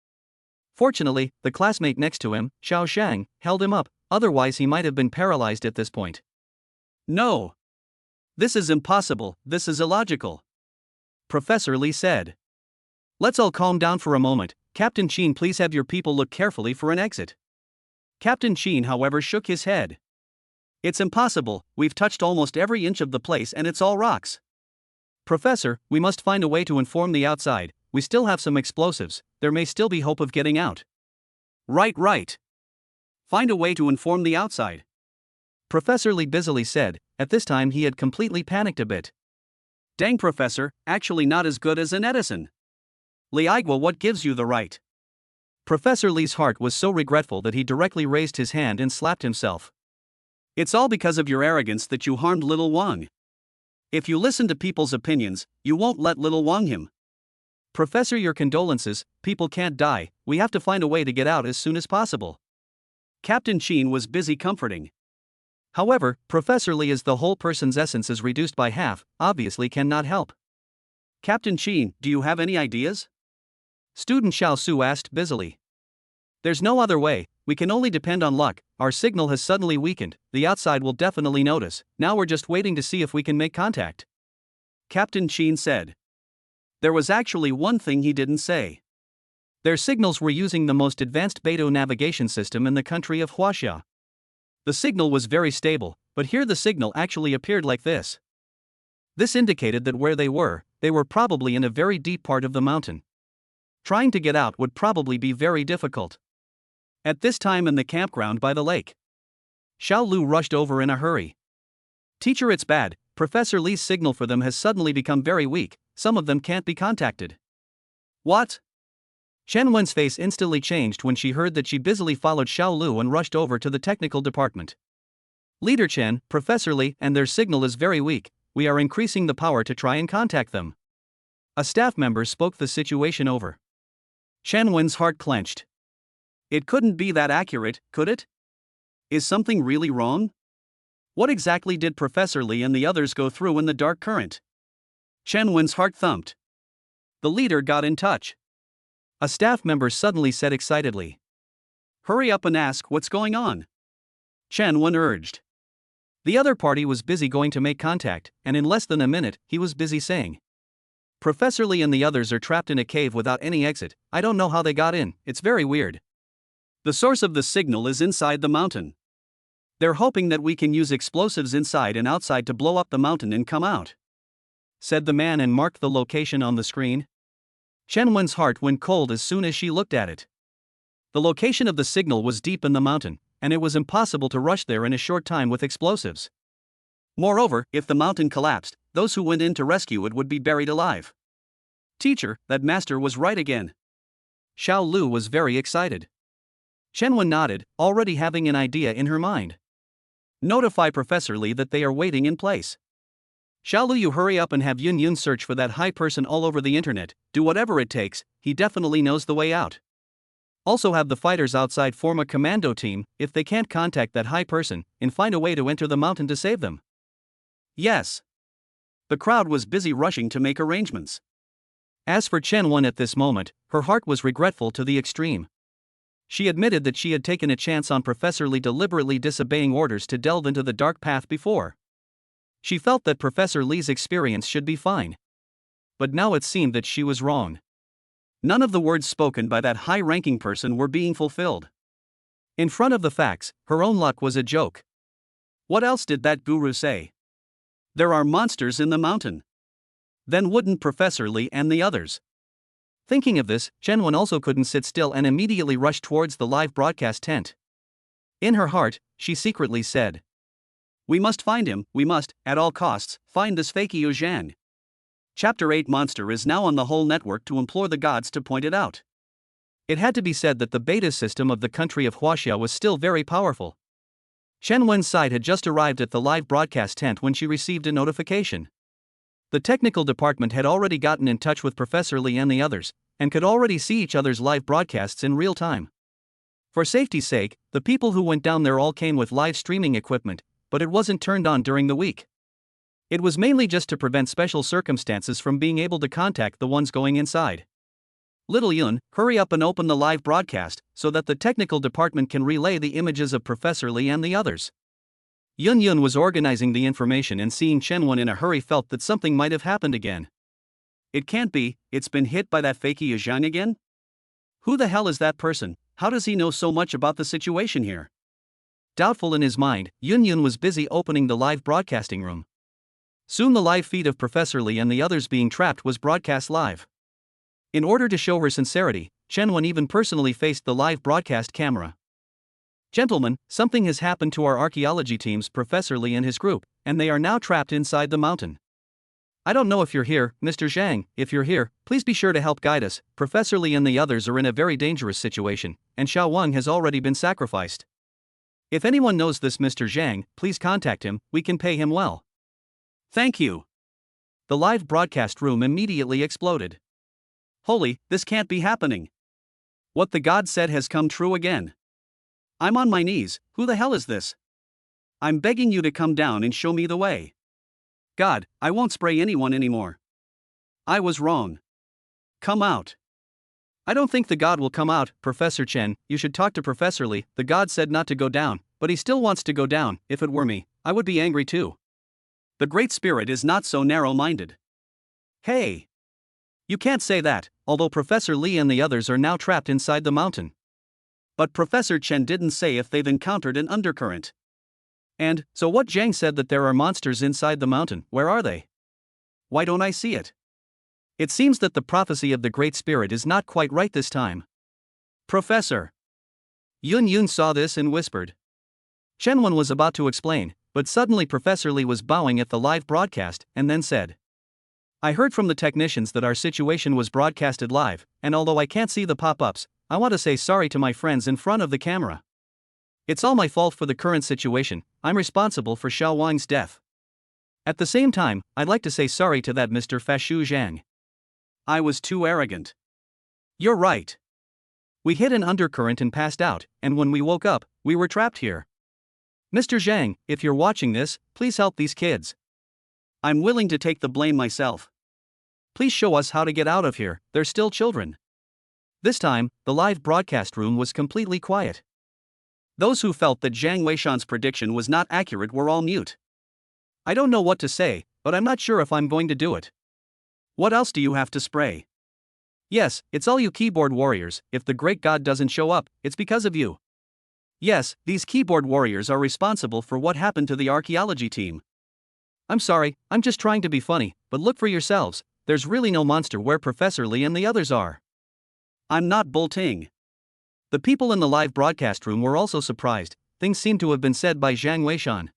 Fortunately, the classmate next to him, Xiao Shang, held him up, otherwise he might have been paralyzed at this point. No. This is impossible, this is illogical. Professor Lee said. Let's all calm down for a moment, Captain Chen, please have your people look carefully for an exit. Captain Chen, however, shook his head. It's impossible, we've touched almost every inch of the place and it's all rocks. Professor, we must find a way to inform the outside, we still have some explosives, there may still be hope of getting out. Right. Find a way to inform the outside. Professor Lee busily said, at this time he had completely panicked a bit. Dang, Professor, actually not as good as an Edison. Li Igwa, what gives you the right? Professor Lee's heart was so regretful that he directly raised his hand and slapped himself. It's all because of your arrogance that you harmed little Wang. If you listen to people's opinions, you won't let little Wang him. Professor, your condolences, people can't die, we have to find a way to get out as soon as possible. Captain Chen was busy comforting. However, Professor Lee, as the whole person's essence is reduced by half, obviously cannot help. Captain Chen, do you have any ideas? Student Xiao Su asked busily. There's no other way, we can only depend on luck. Our signal has suddenly weakened, the outside will definitely notice, now we're just waiting to see if we can make contact. Captain Chen said. There was actually one thing he didn't say. Their signals were using the most advanced Beidou navigation system in the country of Huaxia. The signal was very stable, but here the signal actually appeared like this. This indicated that where they were probably in a very deep part of the mountain. Trying to get out would probably be very difficult. At this time in the campground by the lake, Xiao Lu rushed over in a hurry. Teacher, it's bad, Professor Li's signal for them has suddenly become very weak, some of them can't be contacted. What? Chen Wen's face instantly changed when she heard that she busily followed Xiao Lu and rushed over to the technical department. Leader Chen, Professor Li and their signal is very weak, we are increasing the power to try and contact them. A staff member spoke the situation over. Chen Wen's heart clenched. It couldn't be that accurate, could it? Is something really wrong? What exactly did Professor Li and the others go through in the dark current? Chen Wen's heart thumped. The leader got in touch. A staff member suddenly said excitedly. Hurry up and ask what's going on. Chen Wen urged. The other party was busy going to make contact, and in less than a minute, he was busy saying. Professor Li and the others are trapped in a cave without any exit, I don't know how they got in, it's very weird. The source of the signal is inside the mountain. They're hoping that we can use explosives inside and outside to blow up the mountain and come out, said the man and marked the location on the screen. Chen Wen's heart went cold as soon as she looked at it. The location of the signal was deep in the mountain, and it was impossible to rush there in a short time with explosives. Moreover, if the mountain collapsed, those who went in to rescue it would be buried alive. Teacher, that master was right again. Xiao Lu was very excited. Chen Wen nodded, already having an idea in her mind. Notify Professor Li that they are waiting in place. Xiao Lu, you hurry up and have Yun Yun search for that high person all over the internet, do whatever it takes, he definitely knows the way out. Also have the fighters outside form a commando team, if they can't contact that high person, and find a way to enter the mountain to save them. Yes. The crowd was busy rushing to make arrangements. As for Chen Wen at this moment, her heart was regretful to the extreme. She admitted that she had taken a chance on Professor Li deliberately disobeying orders to delve into the dark path before. She felt that Professor Li's experience should be fine. But now it seemed that she was wrong. None of the words spoken by that high-ranking person were being fulfilled. In front of the facts, her own luck was a joke. What else did that guru say? There are monsters in the mountain. Then wouldn't Professor Li and the others? Thinking of this, Chen Wen also couldn't sit still and immediately rushed towards the live broadcast tent. In her heart, she secretly said, we must find him, we must, at all costs, find this fakey Jeang. Chapter 8 Monster is now on the whole network to implore the gods to point it out. It had to be said that the beta system of the country of Huaxia was still very powerful. Chen Wen's side had just arrived at the live broadcast tent when she received a notification. The technical department had already gotten in touch with Professor Li and the others, and could already see each other's live broadcasts in real time. For safety's sake, the people who went down there all came with live streaming equipment, but it wasn't turned on during the week. It was mainly just to prevent special circumstances from being able to contact the ones going inside. Little Yun, hurry up and open the live broadcast, so that the technical department can relay the images of Professor Li and the others. Yun Yun was organizing the information and seeing Chen Wen in a hurry felt that something might have happened again. It can't be, it's been hit by that fakey Jeang again? Who the hell is that person, how does he know so much about the situation here? Doubtful in his mind, Yun Yun was busy opening the live broadcasting room. Soon the live feed of Professor Li and the others being trapped was broadcast live. In order to show her sincerity, Chen Wen even personally faced the live broadcast camera. Gentlemen, something has happened to our archaeology team's Professor Li and his group, and they are now trapped inside the mountain. I don't know if you're here, Mr. Jeang, if you're here, please be sure to help guide us. Professor Li and the others are in a very dangerous situation, and Xiao Wang has already been sacrificed. If anyone knows this Mr. Jeang, please contact him, we can pay him well. Thank you. The live broadcast room immediately exploded. Holy, this can't be happening. What the god said has come true again. I'm on my knees, who the hell is this? I'm begging you to come down and show me the way. God, I won't spray anyone anymore. I was wrong. Come out. I don't think the god will come out, Professor Chen. You should talk to Professor Lee. The god said not to go down, but he still wants to go down. If it were me, I would be angry too. The Great Spirit is not so narrow-minded. Hey! You can't say that, although Professor Lee and the others are now trapped inside the mountain. But Professor Chen didn't say if they've encountered an undercurrent. And, so what? Jeang said that there are monsters inside the mountain. Where are they? Why don't I see it? It seems that the prophecy of the Great Spirit is not quite right this time. Professor Yun saw this and whispered. Shenwan was about to explain, but suddenly Professor Lee was bowing at the live broadcast and then said, I heard from the technicians that our situation was broadcasted live, and although I can't see the pop-ups, I want to say sorry to my friends in front of the camera. It's all my fault for the current situation. I'm responsible for Xiao Wang's death. At the same time, I'd like to say sorry to that Mr. Fashu Zhang. I was too arrogant. You're right. We hit an undercurrent and passed out, and when we woke up, we were trapped here. Mr. Zhang, if you're watching this, please help these kids. I'm willing to take the blame myself. Please show us how to get out of here, they're still children. This time, the live broadcast room was completely quiet. Those who felt that Jiang Weishan's prediction was not accurate were all mute. I don't know what to say, but I'm not sure if I'm going to do it. What else do you have to spray? Yes, it's all you keyboard warriors. If the great god doesn't show up, it's because of you. Yes, these keyboard warriors are responsible for what happened to the archaeology team. I'm sorry, I'm just trying to be funny, but look for yourselves, there's really no monster where Professor Lee and the others are. I'm not bolting. The people in the live broadcast room were also surprised. Things seem to have been said by Jiang Weishan.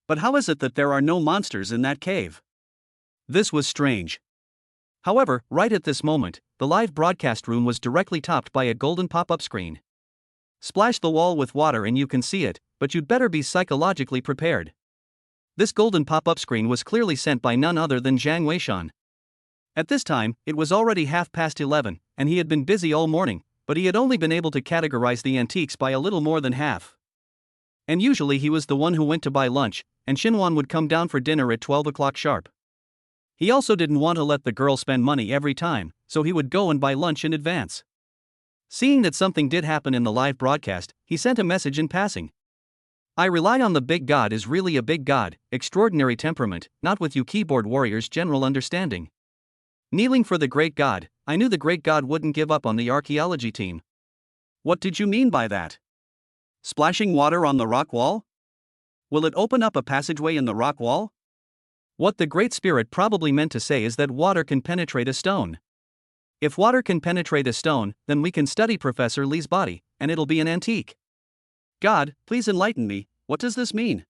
But how is it that there are no monsters in that cave? This was strange. However, right at this moment, the live broadcast room was directly topped by a golden pop-up screen. Splash the wall with water and you can see it, but you'd better be psychologically prepared. This golden pop-up screen was clearly sent by none other than Jiang Weishan. At this time, it was already 11:30, and he had been busy all morning, but he had only been able to categorize the antiques by a little more than half. And usually he was the one who went to buy lunch, and Xinhuan would come down for dinner at 12 o'clock sharp. He also didn't want to let the girl spend money every time, so he would go and buy lunch in advance. Seeing that something did happen in the live broadcast, he sent a message in passing. I rely on the big god is really a big god, extraordinary temperament, not with you keyboard warriors' general understanding. Kneeling for the great god, I knew the great god wouldn't give up on the archaeology team. What did you mean by that? Splashing water on the rock wall? Will it open up a passageway in the rock wall? What the Great Spirit probably meant to say is that water can penetrate a stone. If water can penetrate a stone, then we can study Professor Lee's body, and it'll be an antique. God, please enlighten me, what does this mean?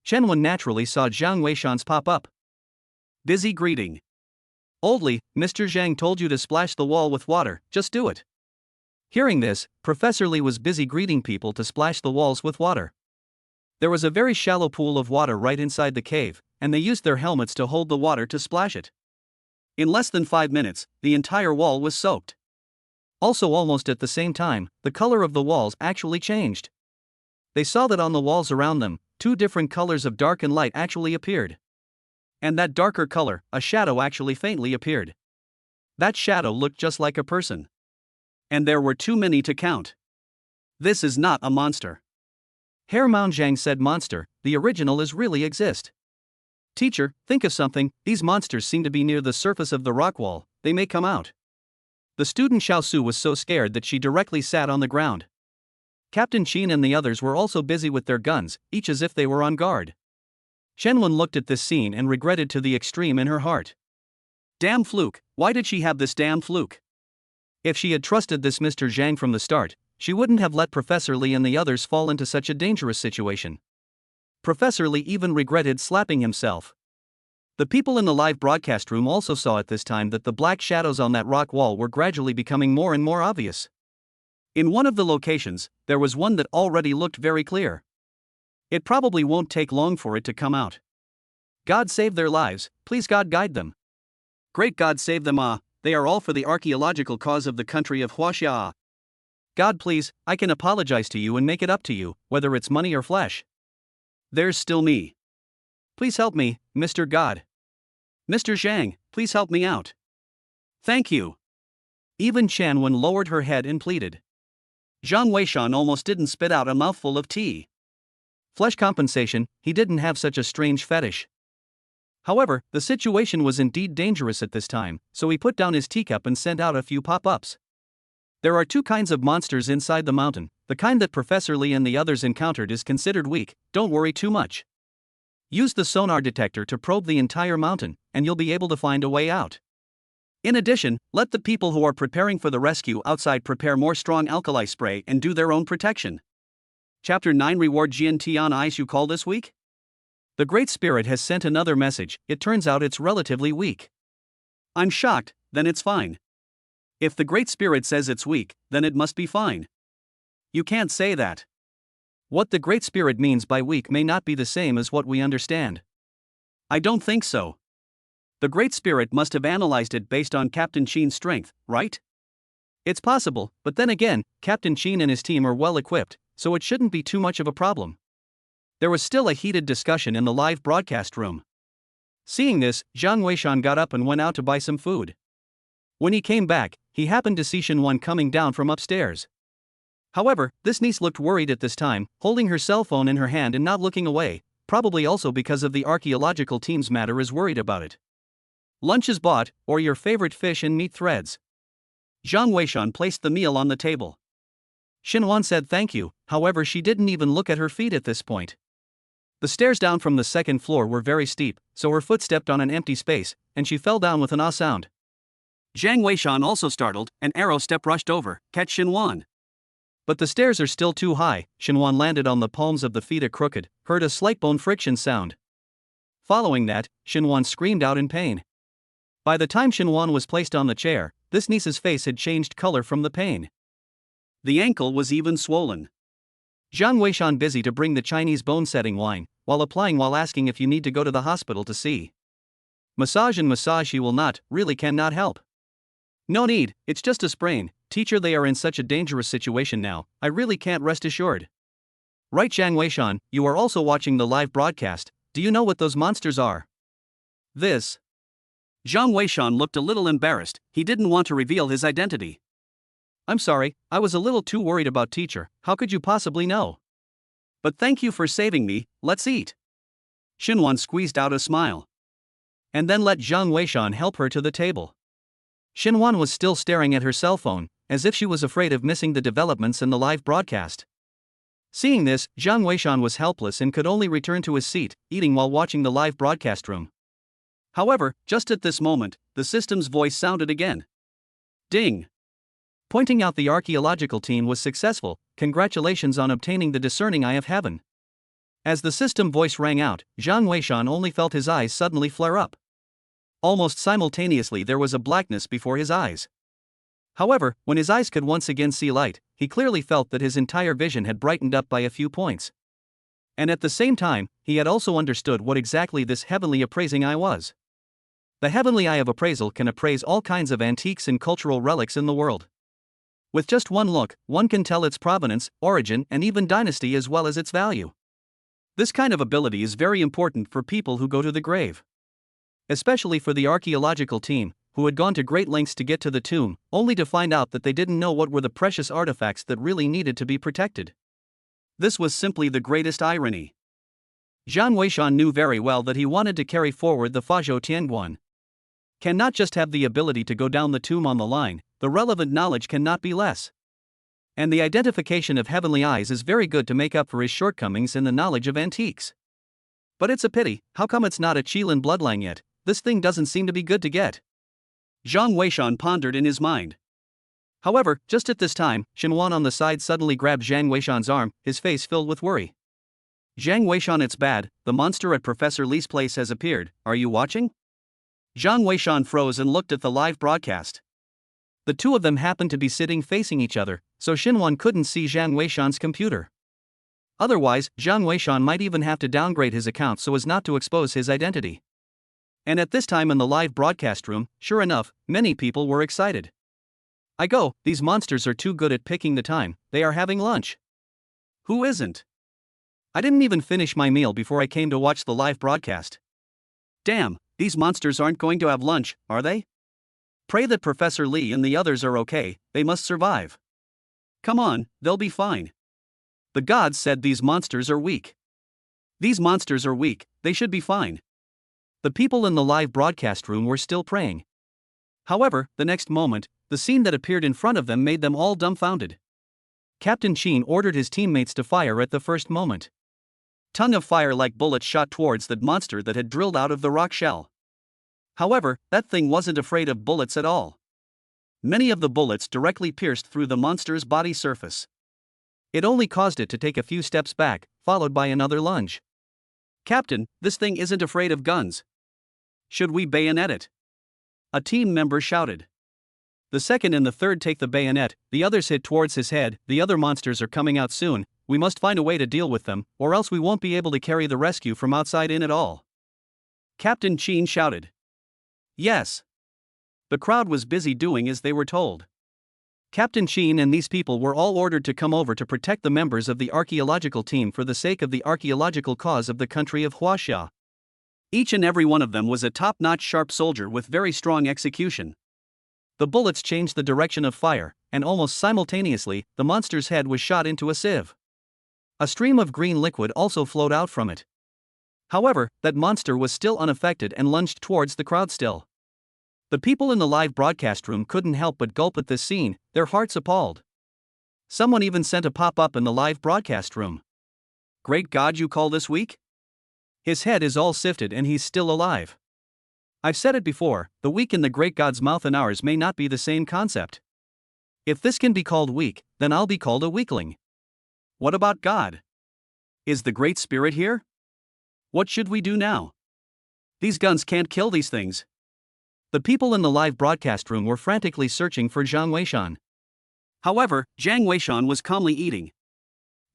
Shenwen naturally saw Jiang Weishan's pop up. Busy greeting. Oldly, Mr. Zhang told you to splash the wall with water, just do it. Hearing this, Professor Lee was busy greeting people to splash the walls with water. There was a very shallow pool of water right inside the cave, and they used their helmets to hold the water to splash it. In less than 5 minutes, the entire wall was soaked. Also, almost at the same time, the color of the walls actually changed. They saw that on the walls around them, 2 different colors of dark and light actually appeared. And that darker color, a shadow, actually faintly appeared. That shadow looked just like a person. And there were too many to count. This is not a monster. Herr Mounzhang said monster, the original is really exist. Teacher, think of something, these monsters seem to be near the surface of the rock wall, they may come out. The student Xiao Su was so scared that she directly sat on the ground. Captain Qin and the others were also busy with their guns, each as if they were on guard. Shenwen looked at this scene and regretted to the extreme in her heart. Damn fluke, why did she have this damn fluke? If she had trusted this Mr. Zhang from the start, she wouldn't have let Professor Lee and the others fall into such a dangerous situation. Professor Lee even regretted slapping himself. The people in the live broadcast room also saw at this time that the black shadows on that rock wall were gradually becoming more and more obvious. In one of the locations, there was one that already looked very clear. It probably won't take long for it to come out. God save their lives, please God guide them. Great God save them, they are all for the archaeological cause of the country of Huaxia. God please, I can apologize to you and make it up to you, whether it's money or flesh. There's still me. Please help me, Mr. God. Mr. Zhang, please help me out. Thank you. Even Chen Wen lowered her head and pleaded. Zhang Weishan almost didn't spit out a mouthful of tea. Flesh compensation, he didn't have such a strange fetish. However, the situation was indeed dangerous at this time, so he put down his teacup and sent out a few pop-ups. There are two kinds of monsters inside the mountain. The kind that Professor Lee and the others encountered is considered weak, don't worry too much. Use the sonar detector to probe the entire mountain, and you'll be able to find a way out. In addition, let the people who are preparing for the rescue outside prepare more strong alkali spray and do their own protection. Chapter 9 Reward Jian Tian Ice you call this week? The Great Spirit has sent another message, it turns out it's relatively weak. I'm shocked, then it's fine. If the Great Spirit says it's weak, then it must be fine. You can't say that. What the Great Spirit means by weak may not be the same as what we understand. I don't think so. The Great Spirit must have analyzed it based on Captain Qin's strength, right? It's possible, but then again, Captain Qin and his team are well equipped, so it shouldn't be too much of a problem. There was still a heated discussion in the live broadcast room. Seeing this, Zhang Weishan got up and went out to buy some food. When he came back, he happened to see Shen Wan coming down from upstairs. However, this niece looked worried at this time, holding her cell phone in her hand and not looking away, probably also because of the archaeological team's matter is worried about it. Lunch is bought, or your favorite fish and meat threads. Zhang Weishan placed the meal on the table. Shen Wan said thank you, however she didn't even look at her feet at this point. The stairs down from the second floor were very steep, so her foot stepped on an empty space, and she fell down with an ah sound. Zhang Weishan also startled, an arrow step rushed over, catch Shen Wan. But the stairs are still too high, Shen Wan landed on the palms of the feet a crooked, heard a slight bone friction sound. Following that, Shen Wan screamed out in pain. By the time Shen Wan was placed on the chair, this niece's face had changed color from the pain. The ankle was even swollen. Zhang Weishan busy to bring the Chinese bone-setting wine, while asking if you need to go to the hospital to see. Massage and massage he will not, really cannot help. No need, it's just a sprain, teacher they are in such a dangerous situation now, I really can't rest assured. Right Zhang Weishan, you are also watching the live broadcast, do you know what those monsters are? This. Zhang Weishan looked a little embarrassed, he didn't want to reveal his identity. I'm sorry, I was a little too worried about teacher, how could you possibly know? But thank you for saving me, let's eat. Shen Wan squeezed out a smile. And then let Zhang Weishan help her to the table. Shen Wan was still staring at her cell phone, as if she was afraid of missing the developments in the live broadcast. Seeing this, Zhang Weishan was helpless and could only return to his seat, eating while watching the live broadcast room. However, just at this moment, the system's voice sounded again. Ding! Pointing out the archaeological team was successful, congratulations on obtaining the discerning eye of heaven. As the system voice rang out, Zhang Weishan only felt his eyes suddenly flare up. Almost simultaneously there was a blackness before his eyes. However, when his eyes could once again see light, he clearly felt that his entire vision had brightened up by a few points. And at the same time, he had also understood what exactly this heavenly appraising eye was. The heavenly eye of appraisal can appraise all kinds of antiques and cultural relics in the world. With just one look, one can tell its provenance, origin, and even dynasty as well as its value. This kind of ability is very important for people who go to the grave. Especially for the archaeological team, who had gone to great lengths to get to the tomb, only to find out that they didn't know what were the precious artifacts that really needed to be protected. This was simply the greatest irony. Zhang Weishan knew very well that he wanted to carry forward the Fazhou Tianguan. Can not just have the ability to go down the tomb on the line, the relevant knowledge cannot be less. And the identification of heavenly eyes is very good to make up for his shortcomings in the knowledge of antiques. But it's a pity, how come it's not a Qilin bloodline yet? This thing doesn't seem to be good to get. Zhang Weishan pondered in his mind. However, just at this time, Shen Wan on the side suddenly grabbed Zhang Weishan's arm, his face filled with worry. Zhang Weishan, it's bad, the monster at Professor Li's place has appeared, are you watching? Zhang Weishan froze and looked at the live broadcast. The two of them happened to be sitting facing each other, so Shen Wan couldn't see Zhang Weishan's computer. Otherwise, Zhang Weishan might even have to downgrade his account so as not to expose his identity. And at this time in the live broadcast room, sure enough, many people were excited. These monsters are too good at picking the time, they are having lunch. Who isn't? I didn't even finish my meal before I came to watch the live broadcast. Damn, these monsters aren't going to have lunch, are they? Pray that Professor Lee and the others are okay, they must survive. Come on, they'll be fine. The gods said these monsters are weak. These monsters are weak, they should be fine. The people in the live broadcast room were still praying. However, the next moment, the scene that appeared in front of them made them all dumbfounded. Captain Chen ordered his teammates to fire at the first moment. Tongue of fire like bullets shot towards that monster that had drilled out of the rock shell. However, that thing wasn't afraid of bullets at all. Many of the bullets directly pierced through the monster's body surface. It only caused it to take a few steps back, followed by another lunge. Captain, this thing isn't afraid of guns. Should we bayonet it? A team member shouted. The second and the third take the bayonet, the others hit towards his head. The other monsters are coming out soon, we must find a way to deal with them, or else we won't be able to carry the rescue from outside in at all. Captain Chen shouted. Yes. The crowd was busy doing as they were told. Captain Chen and these people were all ordered to come over to protect the members of the archaeological team for the sake of the archaeological cause of the country of Huaxia. Each and every one of them was a top-notch sharp soldier with very strong execution. The bullets changed the direction of fire, and almost simultaneously, the monster's head was shot into a sieve. A stream of green liquid also flowed out from it. However, that monster was still unaffected and lunged towards the crowd still. The people in the live broadcast room couldn't help but gulp at this scene, their hearts appalled. Someone even sent a pop-up in the live broadcast room. Great God, you call this weak? His head is all sifted and he's still alive. I've said it before, the weak in the great God's mouth and ours may not be the same concept. If this can be called weak, then I'll be called a weakling. What about God? Is the Great Spirit here? What should we do now? These guns can't kill these things. The people in the live broadcast room were frantically searching for Jiang Weishan. However, Jiang Weishan was calmly eating.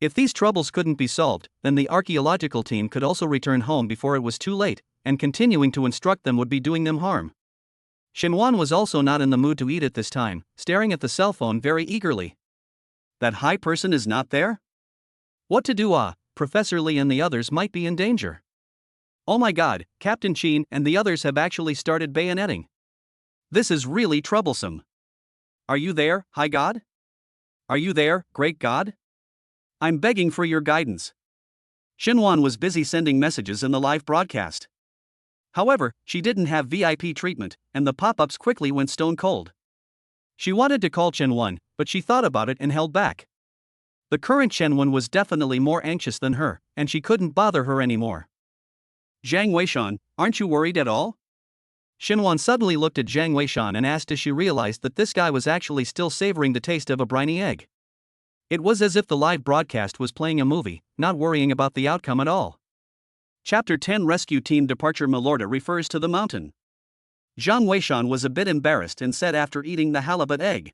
If these troubles couldn't be solved, then the archaeological team could also return home before it was too late, and continuing to instruct them would be doing them harm. Shenwan was also not in the mood to eat at this time, staring at the cell phone very eagerly. That high person is not there? What to do? Professor Lee and the others might be in danger. Oh my God, Captain Chen and the others have actually started bayoneting. This is really troublesome. Are you there, High God? Are you there, Great God? I'm begging for your guidance. Shenwan was busy sending messages in the live broadcast. However, she didn't have VIP treatment, and the pop-ups quickly went stone cold. She wanted to call Shenwan, but she thought about it and held back. The current Shenwan was definitely more anxious than her, and she couldn't bother her anymore. Jiang Weishan, aren't you worried at all? Shenwan suddenly looked at Jiang Weishan and asked as she realized that this guy was actually still savoring the taste of a briny egg. It was as if the live broadcast was playing a movie, not worrying about the outcome at all. Chapter 10 Rescue Team Departure. Milorda refers to the mountain. Jiang Weishan was a bit embarrassed and said after eating the halibut egg.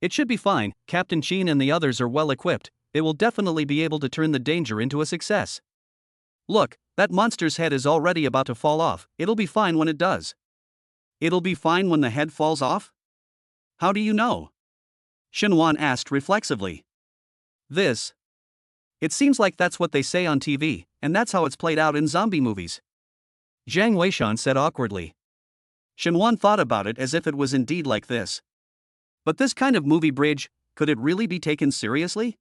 It should be fine, Captain Chen and the others are well equipped, they will definitely be able to turn the danger into a success. Look, that monster's head is already about to fall off, it'll be fine when it does. It'll be fine when the head falls off? How do you know? Shenwan asked reflexively. It seems like that's what they say on TV, and that's how it's played out in zombie movies. Jiang Weishan said awkwardly. Shenwan thought about it as if it was indeed like this. But this kind of movie bridge, could it really be taken seriously?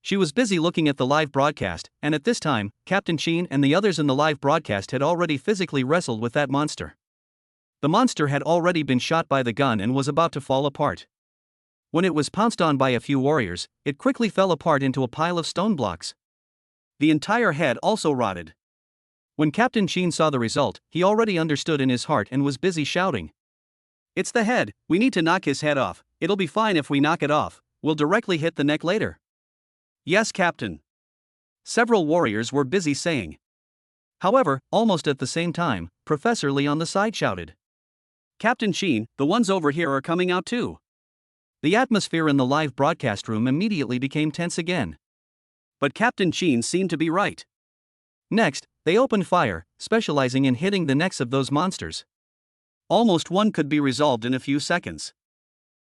She was busy looking at the live broadcast, and at this time, Captain Chen and the others in the live broadcast had already physically wrestled with that monster. The monster had already been shot by the gun and was about to fall apart. When it was pounced on by a few warriors, it quickly fell apart into a pile of stone blocks. The entire head also rotted. When Captain Chen saw the result, he already understood in his heart and was busy shouting. It's the head, we need to knock his head off, it'll be fine if we knock it off, we'll directly hit the neck later. Yes, Captain. Several warriors were busy saying. However, almost at the same time, Professor Lee on the side shouted. Captain Chen, the ones over here are coming out too. The atmosphere in the live broadcast room immediately became tense again. But Captain Chen seemed to be right. Next, they opened fire, specializing in hitting the necks of those monsters. Almost one could be resolved in a few seconds.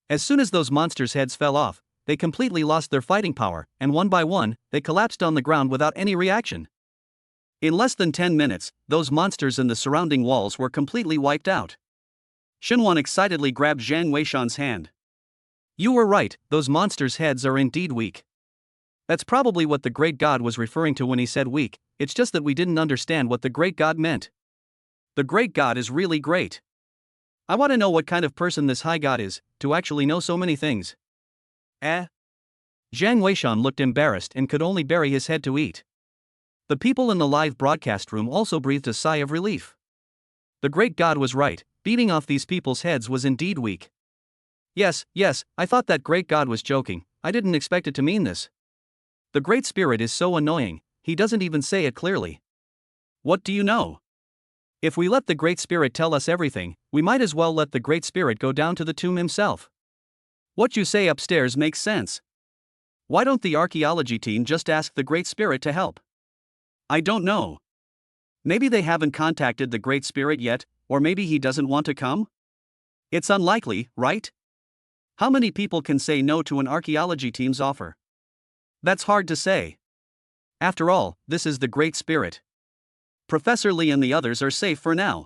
As soon as those monsters' heads fell off, they completely lost their fighting power, and one by one, they collapsed on the ground without any reaction. In less than 10 minutes, those monsters and the surrounding walls were completely wiped out. Shinwan excitedly grabbed Zhang Weishan's hand. You were right, those monsters' heads are indeed weak. That's probably what the great god was referring to when he said weak, it's just that we didn't understand what the great god meant. The great god is really great. I want to know what kind of person this high god is, to actually know so many things. Eh? Zhang Weishan looked embarrassed and could only bury his head to eat. The people in the live broadcast room also breathed a sigh of relief. The great god was right, beating off these people's heads was indeed weak. Yes, I thought that great god was joking, I didn't expect it to mean this. The great spirit is so annoying, he doesn't even say it clearly. What do you know? If we let the great spirit tell us everything, we might as well let the great spirit go down to the tomb himself. What you say upstairs makes sense. Why don't the archaeology team just ask the great spirit to help? I don't know. Maybe they haven't contacted the great spirit yet, or maybe he doesn't want to come? It's unlikely, right? How many people can say no to an archaeology team's offer? That's hard to say. After all, this is the great spirit. Professor Lee and the others are safe for now.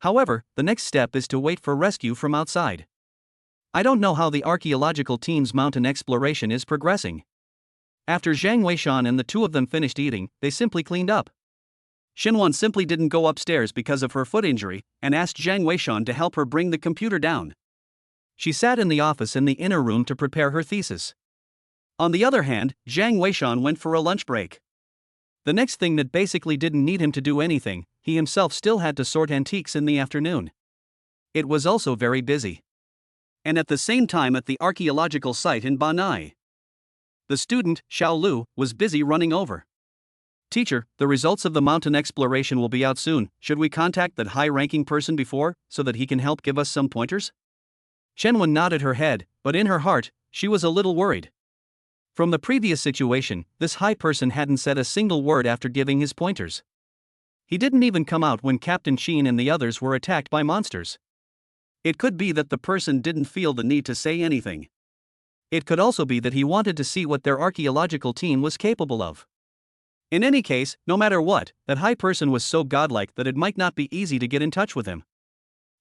However, the next step is to wait for rescue from outside. I don't know how the archaeological team's mountain exploration is progressing. After Zhang Weishan and the two of them finished eating, they simply cleaned up. Shinwan simply didn't go upstairs because of her foot injury, and asked Zhang Weishan to help her bring the computer down. She sat in the office in the inner room to prepare her thesis. On the other hand, Zhang Weishan went for a lunch break. The next thing that basically didn't need him to do anything, he himself still had to sort antiques in the afternoon. It was also very busy. And at the same time at the archaeological site in Banai. The student, Xiao Lu, was busy running over. Teacher, the results of the mountain exploration will be out soon, should we contact that high-ranking person before, so that he can help give us some pointers? Chenwen nodded her head, but in her heart, she was a little worried. From the previous situation, this high person hadn't said a single word after giving his pointers. He didn't even come out when Captain Chen and the others were attacked by monsters. It could be that the person didn't feel the need to say anything. It could also be that he wanted to see what their archaeological team was capable of. In any case, no matter what, that high person was so godlike that it might not be easy to get in touch with him.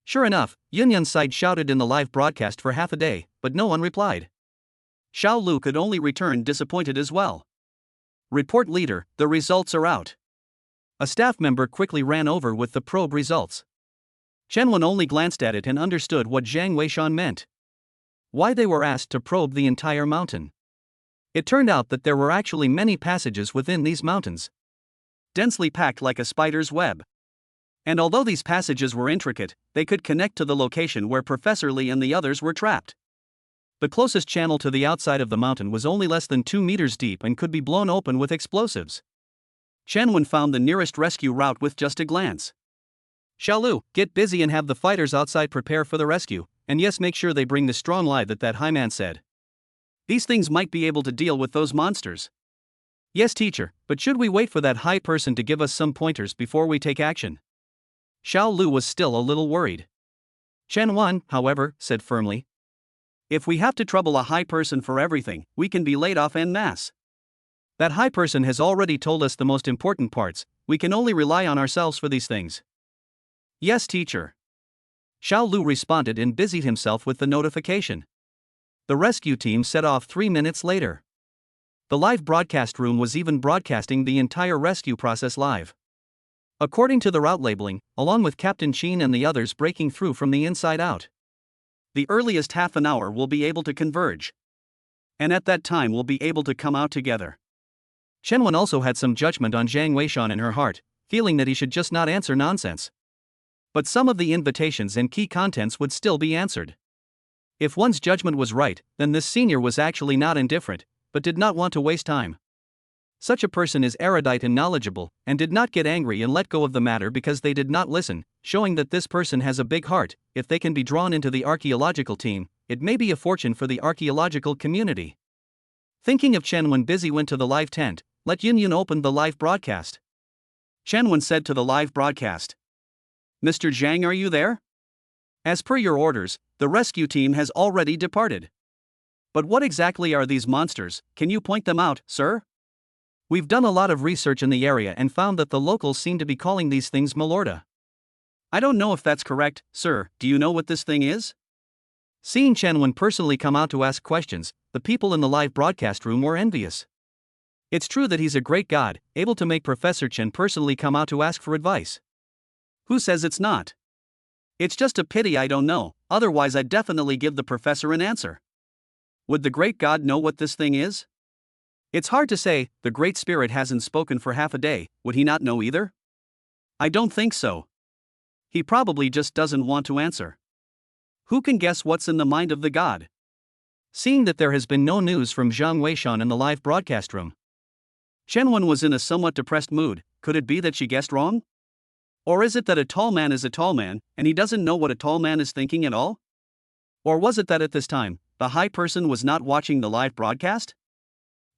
Sure enough, Yunyun's side shouted in the live broadcast for half a day, but no one replied. Xiao Lu could only return disappointed as well. Report leader, the results are out. A staff member quickly ran over with the probe results. Chenwen only glanced at it and understood what Zhang Weishan meant. Why they were asked to probe the entire mountain. It turned out that there were actually many passages within these mountains. Densely packed like a spider's web. And although these passages were intricate, they could connect to the location where Professor Lee and the others were trapped. The closest channel to the outside of the mountain was only less than 2 meters deep and could be blown open with explosives. Chenwen found the nearest rescue route with just a glance. Xiaolu, get busy and have the fighters outside prepare for the rescue, and yes, make sure they bring the strong lie that high man said. These things might be able to deal with those monsters. Yes, teacher, but should we wait for that high person to give us some pointers before we take action? Xiao Lu was still a little worried. Chen Wan, however, said firmly. If we have to trouble a high person for everything, we can be laid off en masse. That high person has already told us the most important parts, we can only rely on ourselves for these things. Yes, teacher. Xiao Lu responded and busied himself with the notification. The rescue team set off 3 minutes later. The live broadcast room was even broadcasting the entire rescue process live. According to the route labeling, along with Captain Chen and the others breaking through from the inside out. The earliest half an hour will be able to converge. And at that time we'll be able to come out together. Chenwen also had some judgment on Zhang Weishan in her heart, feeling that he should just not answer nonsense. But some of the invitations and key contents would still be answered. If one's judgment was right, then this senior was actually not indifferent, but did not want to waste time. Such a person is erudite and knowledgeable, and did not get angry and let go of the matter because they did not listen, showing that this person has a big heart. If they can be drawn into the archaeological team, it may be a fortune for the archaeological community. Thinking of Chen when Busy went to the live tent, let Yunyun open the live broadcast. Chen said to the live broadcast. Mr. Jeang, are you there? As per your orders, the rescue team has already departed. But what exactly are these monsters, can you point them out, sir? We've done a lot of research in the area and found that the locals seem to be calling these things Malorda. I don't know if that's correct, sir. Do you know what this thing is? Seeing Chen Wen personally come out to ask questions, the people in the live broadcast room were envious. It's true that he's a great god, able to make Professor Chen personally come out to ask for advice. Who says it's not? It's just a pity I don't know, otherwise I'd definitely give the professor an answer. Would the great god know what this thing is? It's hard to say. The great spirit hasn't spoken for half a day. Would he not know either? I don't think so. He probably just doesn't want to answer. Who can guess what's in the mind of the god? Seeing that there has been no news from Zhang Weishan in the live broadcast room, Chen Wen was in a somewhat depressed mood. Could it be that she guessed wrong? Or is it that a tall man is a tall man, and he doesn't know what a tall man is thinking at all? Or was it that at this time, the high person was not watching the live broadcast?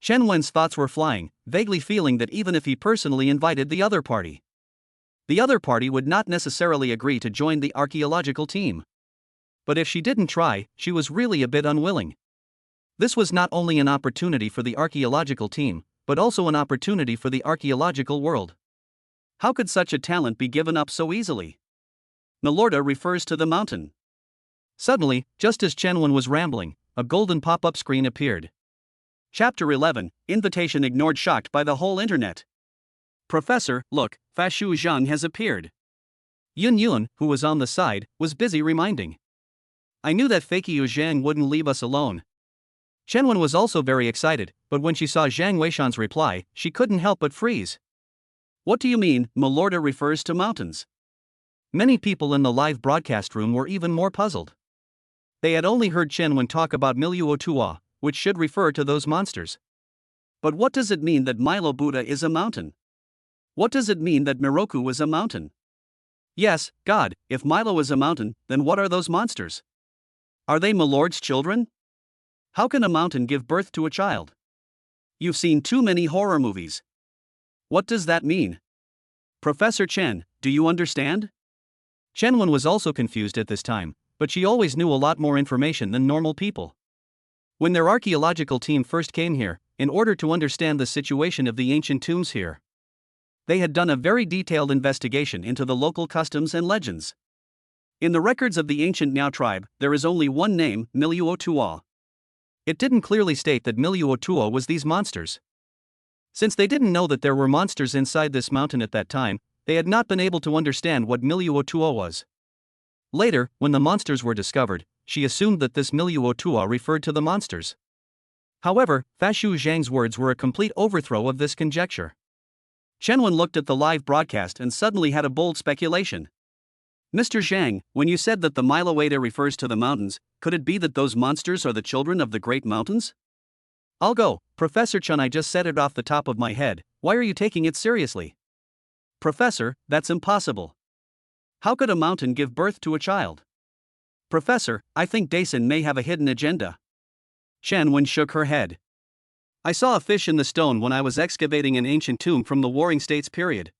Chen Wen's thoughts were flying, vaguely feeling that even if he personally invited the other party would not necessarily agree to join the archaeological team. But if she didn't try, she was really a bit unwilling. This was not only an opportunity for the archaeological team, but also an opportunity for the archaeological world. How could such a talent be given up so easily? Milorda refers to the mountain. Suddenly, just as Chen Wen was rambling, a golden pop-up screen appeared. Chapter 11, Invitation ignored, shocked by the whole internet. Professor, look, Fashu Zhang has appeared. Yun Yun, who was on the side, was busy reminding. I knew that Fakyu Zhang wouldn't leave us alone. Chen Wen was also very excited, but when she saw Zhang Weishan's reply, she couldn't help but freeze. What do you mean, Milorda refers to mountains? Many people in the live broadcast room were even more puzzled. They had only heard Chen Wen talk about Miluotua, which should refer to those monsters. But what does it mean that Milo Buddha is a mountain? What does it mean that Miroku is a mountain? Yes, God, if Milo is a mountain, then what are those monsters? Are they Milord's children? How can a mountain give birth to a child? You've seen too many horror movies. What does that mean? Professor Chen, do you understand? Chen Wen was also confused at this time, but she always knew a lot more information than normal people. When their archaeological team first came here, in order to understand the situation of the ancient tombs here, they had done a very detailed investigation into the local customs and legends. In the records of the ancient Niao tribe, there is only one name, Miluotua. It didn't clearly state that Miluotua was these monsters. Since they didn't know that there were monsters inside this mountain at that time, they had not been able to understand what Miluotua was. Later, when the monsters were discovered, she assumed that this Miluotua referred to the monsters. However, Fashu Zhang's words were a complete overthrow of this conjecture. Chen Wen looked at the live broadcast and suddenly had a bold speculation. Mr. Zhang, when you said that the Miloada refers to the mountains, could it be that those monsters are the children of the great mountains? I'll go, Professor Chen, I just said it off the top of my head. Why are you taking it seriously? Professor, that's impossible. How could a mountain give birth to a child? Professor, I think Daisen may have a hidden agenda. Chen Wen shook her head. I saw a fish in the stone when I was excavating an ancient tomb from the Warring States period.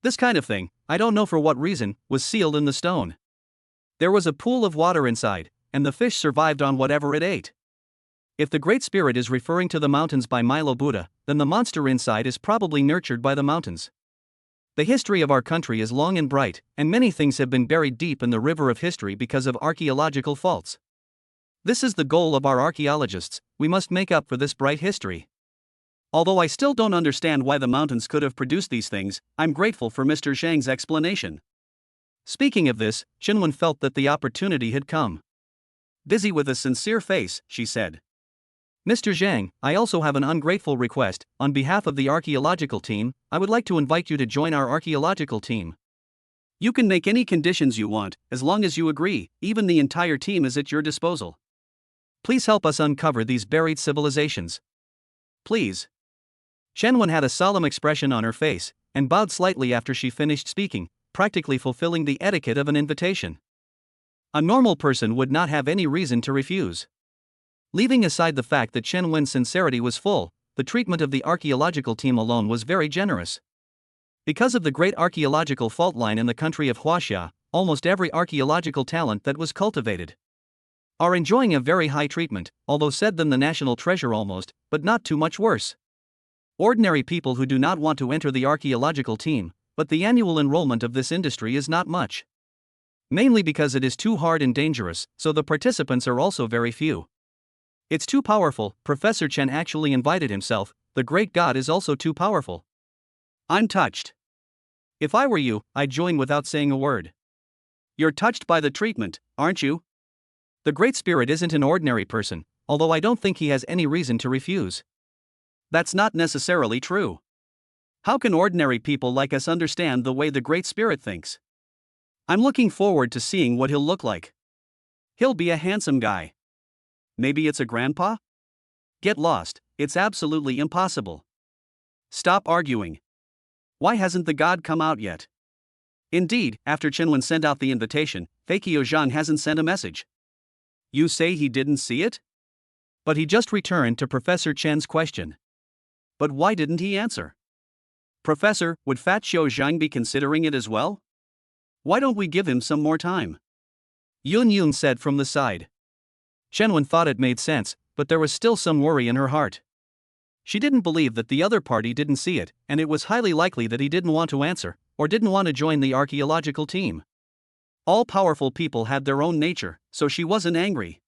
This kind of thing, I don't know for what reason, was sealed in the stone. There was a pool of water inside, and the fish survived on whatever it ate. If the Great Spirit is referring to the mountains by Milo Buddha, then the monster inside is probably nurtured by the mountains. The history of our country is long and bright, and many things have been buried deep in the river of history because of archaeological faults. This is the goal of our archaeologists, we must make up for this bright history. Although I still don't understand why the mountains could have produced these things, I'm grateful for Mr. Zhang's explanation. Speaking of this, Chen Wen felt that the opportunity had come. Busy with a sincere face, she said. Mr. Zhang, I also have an ungrateful request. On behalf of the archaeological team, I would like to invite you to join our archaeological team. You can make any conditions you want, as long as you agree. Even the entire team is at your disposal. Please help us uncover these buried civilizations. Please. Chen Wen had a solemn expression on her face, and bowed slightly after she finished speaking, practically fulfilling the etiquette of an invitation. A normal person would not have any reason to refuse. Leaving aside the fact that Chen Wen's sincerity was full, the treatment of the archaeological team alone was very generous. Because of the great archaeological fault line in the country of Huaxia, almost every archaeological talent that was cultivated are enjoying a very high treatment, although said than the national treasure almost, but not too much worse. Ordinary people who do not want to enter the archaeological team, but the annual enrollment of this industry is not much. Mainly because it is too hard and dangerous, so the participants are also very few. It's too powerful, Professor Chen actually invited himself, the great god is also too powerful. I'm touched. If I were you, I'd join without saying a word. You're touched by the treatment, aren't you? The Great Spirit isn't an ordinary person, although I don't think he has any reason to refuse. That's not necessarily true. How can ordinary people like us understand the way the Great Spirit thinks? I'm looking forward to seeing what he'll look like. He'll be a handsome guy. Maybe it's a grandpa? Get lost, it's absolutely impossible. Stop arguing. Why hasn't the god come out yet? Indeed, after Chen sent out the invitation, Fakio Jeang hasn't sent a message. You say he didn't see it? But he just returned to Professor Chen's question. But why didn't he answer? Professor, would Fat Xiao Zhang be considering it as well? Why don't we give him some more time? Yun said from the side. Chen thought it made sense, but there was still some worry in her heart. She didn't believe that the other party didn't see it, and it was highly likely that he didn't want to answer, or didn't want to join the archaeological team. All powerful people had their own nature, so she wasn't angry.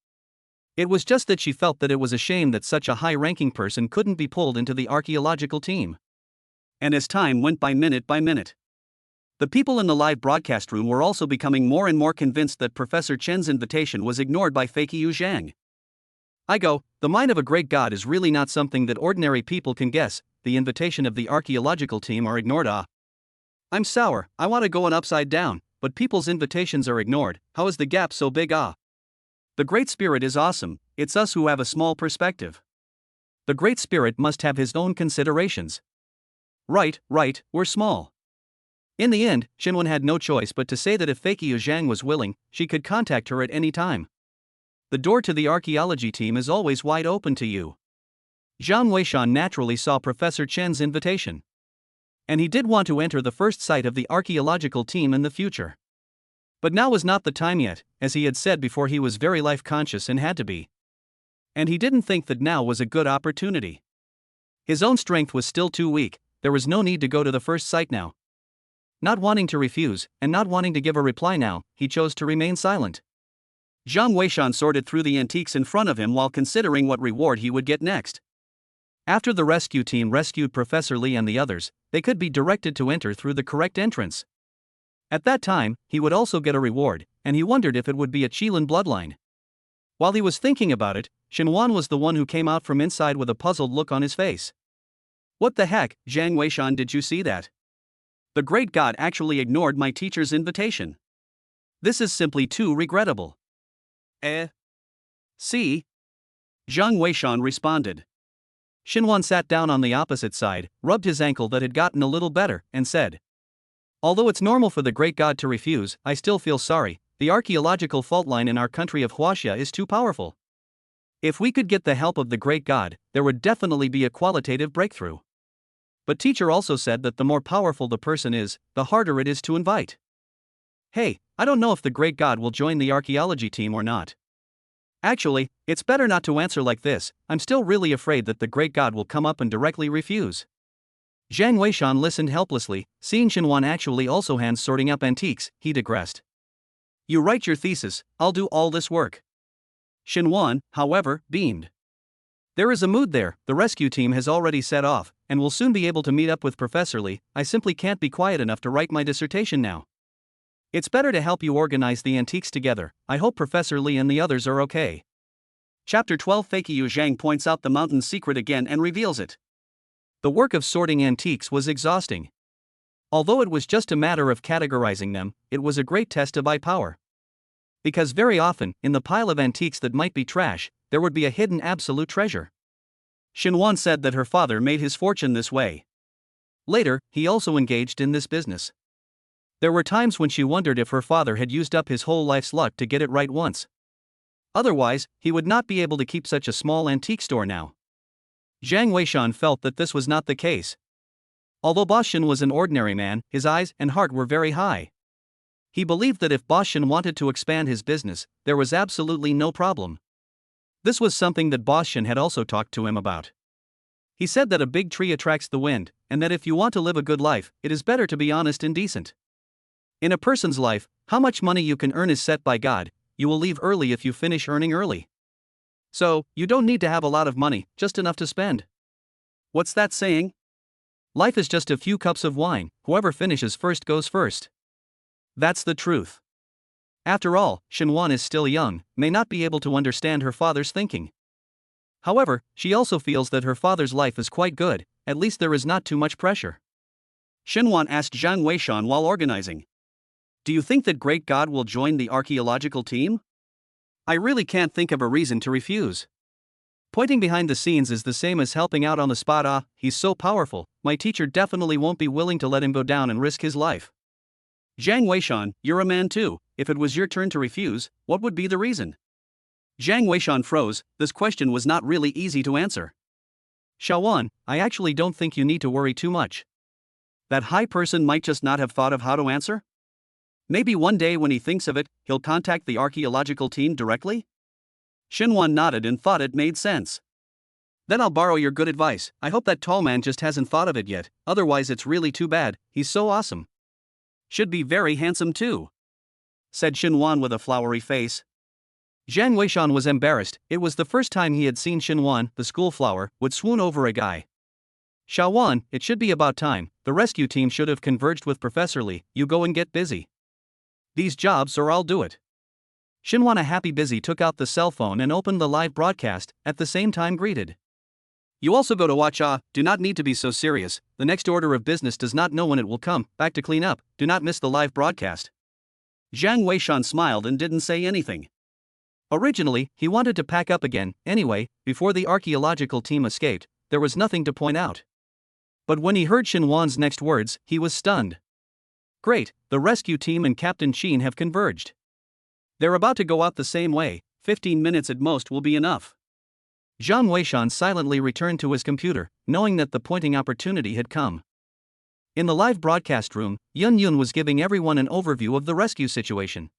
It was just that she felt that it was a shame that such a high-ranking person couldn't be pulled into the archaeological team. And as time went by minute, the people in the live broadcast room were also becoming more and more convinced that Professor Chen's invitation was ignored by Fakio Zhang. The mind of a great god is really not something that ordinary people can guess. The invitation of the archaeological team are ignored. I'm sour, I want to go an upside down, but people's invitations are ignored. How is the gap so big? The Great Spirit is awesome, it's us who have a small perspective. The Great Spirit must have his own considerations. Right, we're small. In the end, Shinwen had no choice but to say that if Fakio Zhang was willing, she could contact her at any time. The door to the archaeology team is always wide open to you. Zhang Weishan naturally saw Professor Chen's invitation. And he did want to enter the first site of the archaeological team in the future. But now was not the time yet, as he had said before, he was very life-conscious and had to be. And he didn't think that now was a good opportunity. His own strength was still too weak, there was no need to go to the first site now. Not wanting to refuse, and not wanting to give a reply now, he chose to remain silent. Zhang Weishan sorted through the antiques in front of him while considering what reward he would get next. After the rescue team rescued Professor Li and the others, they could be directed to enter through the correct entrance. At that time, he would also get a reward, and he wondered if it would be a Qilin bloodline. While he was thinking about it, Shinwan was the one who came out from inside with a puzzled look on his face. What the heck, Zhang Weishan, did you see that? The great god actually ignored my teacher's invitation. This is simply too regrettable. See? Zhang Weishan responded. Shinwan sat down on the opposite side, rubbed his ankle that had gotten a little better, and said, although it's normal for the great god to refuse, I still feel sorry. The archaeological fault line in our country of Huaxia is too powerful. If we could get the help of the great god, there would definitely be a qualitative breakthrough. But teacher also said that the more powerful the person is, the harder it is to invite. Hey, I don't know if the great god will join the archaeology team or not. Actually, it's better not to answer like this. I'm still really afraid that the great god will come up and directly refuse. Zhang Weishan listened helplessly, seeing Shinwan actually also hands sorting up antiques, he digressed. You write your thesis, I'll do all this work. Shinwan, however, beamed. There is a mood there, the rescue team has already set off, and will soon be able to meet up with Professor Li. I simply can't be quiet enough to write my dissertation now. It's better to help you organize the antiques together. I hope Professor Li and the others are okay. Chapter 12 Fakio Zhang points out the mountain's secret again and reveals it. The work of sorting antiques was exhausting. Although it was just a matter of categorizing them, it was a great test of eye power. Because very often, in the pile of antiques that might be trash, there would be a hidden absolute treasure. Shinwan said that her father made his fortune this way. Later, he also engaged in this business. There were times when she wondered if her father had used up his whole life's luck to get it right once. Otherwise, he would not be able to keep such a small antique store now. Zhang Weishan felt that this was not the case. Although Boshin was an ordinary man, his eyes and heart were very high. He believed that if Boshin wanted to expand his business, there was absolutely no problem. This was something that Boshin had also talked to him about. He said that a big tree attracts the wind, and that if you want to live a good life, it is better to be honest and decent. In a person's life, how much money you can earn is set by God. You will leave early if you finish earning early. So, you don't need to have a lot of money, just enough to spend. What's that saying? Life is just a few cups of wine, whoever finishes first goes first. That's the truth. After all, Shenwan is still young, may not be able to understand her father's thinking. However, she also feels that her father's life is quite good, at least there is not too much pressure. Shenwan asked Zhang Weishan while organizing. Do you think that Great God will join the archaeological team? I really can't think of a reason to refuse. Pointing behind the scenes is the same as helping out on the spot. Ah, he's so powerful, my teacher definitely won't be willing to let him go down and risk his life. Zhang Weishan, you're a man too, if it was your turn to refuse, what would be the reason? Zhang Weishan froze, this question was not really easy to answer. Shawan, I actually don't think you need to worry too much. That high person might just not have thought of how to answer? Maybe one day when he thinks of it, he'll contact the archaeological team directly? Shenwan nodded and thought it made sense. Then I'll borrow your good advice. I hope that tall man just hasn't thought of it yet, otherwise it's really too bad, he's so awesome. Should be very handsome too, said Shenwan with a flowery face. Zhang Weishan was embarrassed, it was the first time he had seen Shenwan, the school flower, would swoon over a guy. Shawan, it should be about time, the rescue team should have converged with Professor Li, you go and get busy. These jobs or I'll do it. Shenwan, a happy busy, took out the cell phone and opened the live broadcast, at the same time greeted. You also go to watch. Do not need to be so serious, the next order of business does not know when it will come, back to clean up, do not miss the live broadcast. Zhang Weishan smiled and didn't say anything. Originally, he wanted to pack up again, anyway, before the archaeological team escaped, there was nothing to point out. But when he heard Shenwan's next words, he was stunned. Great, the rescue team and Captain Chen have converged. They're about to go out the same way, 15 minutes at most will be enough. Zhang Weishan silently returned to his computer, knowing that the pointing opportunity had come. In the live broadcast room, Yun Yun was giving everyone an overview of the rescue situation.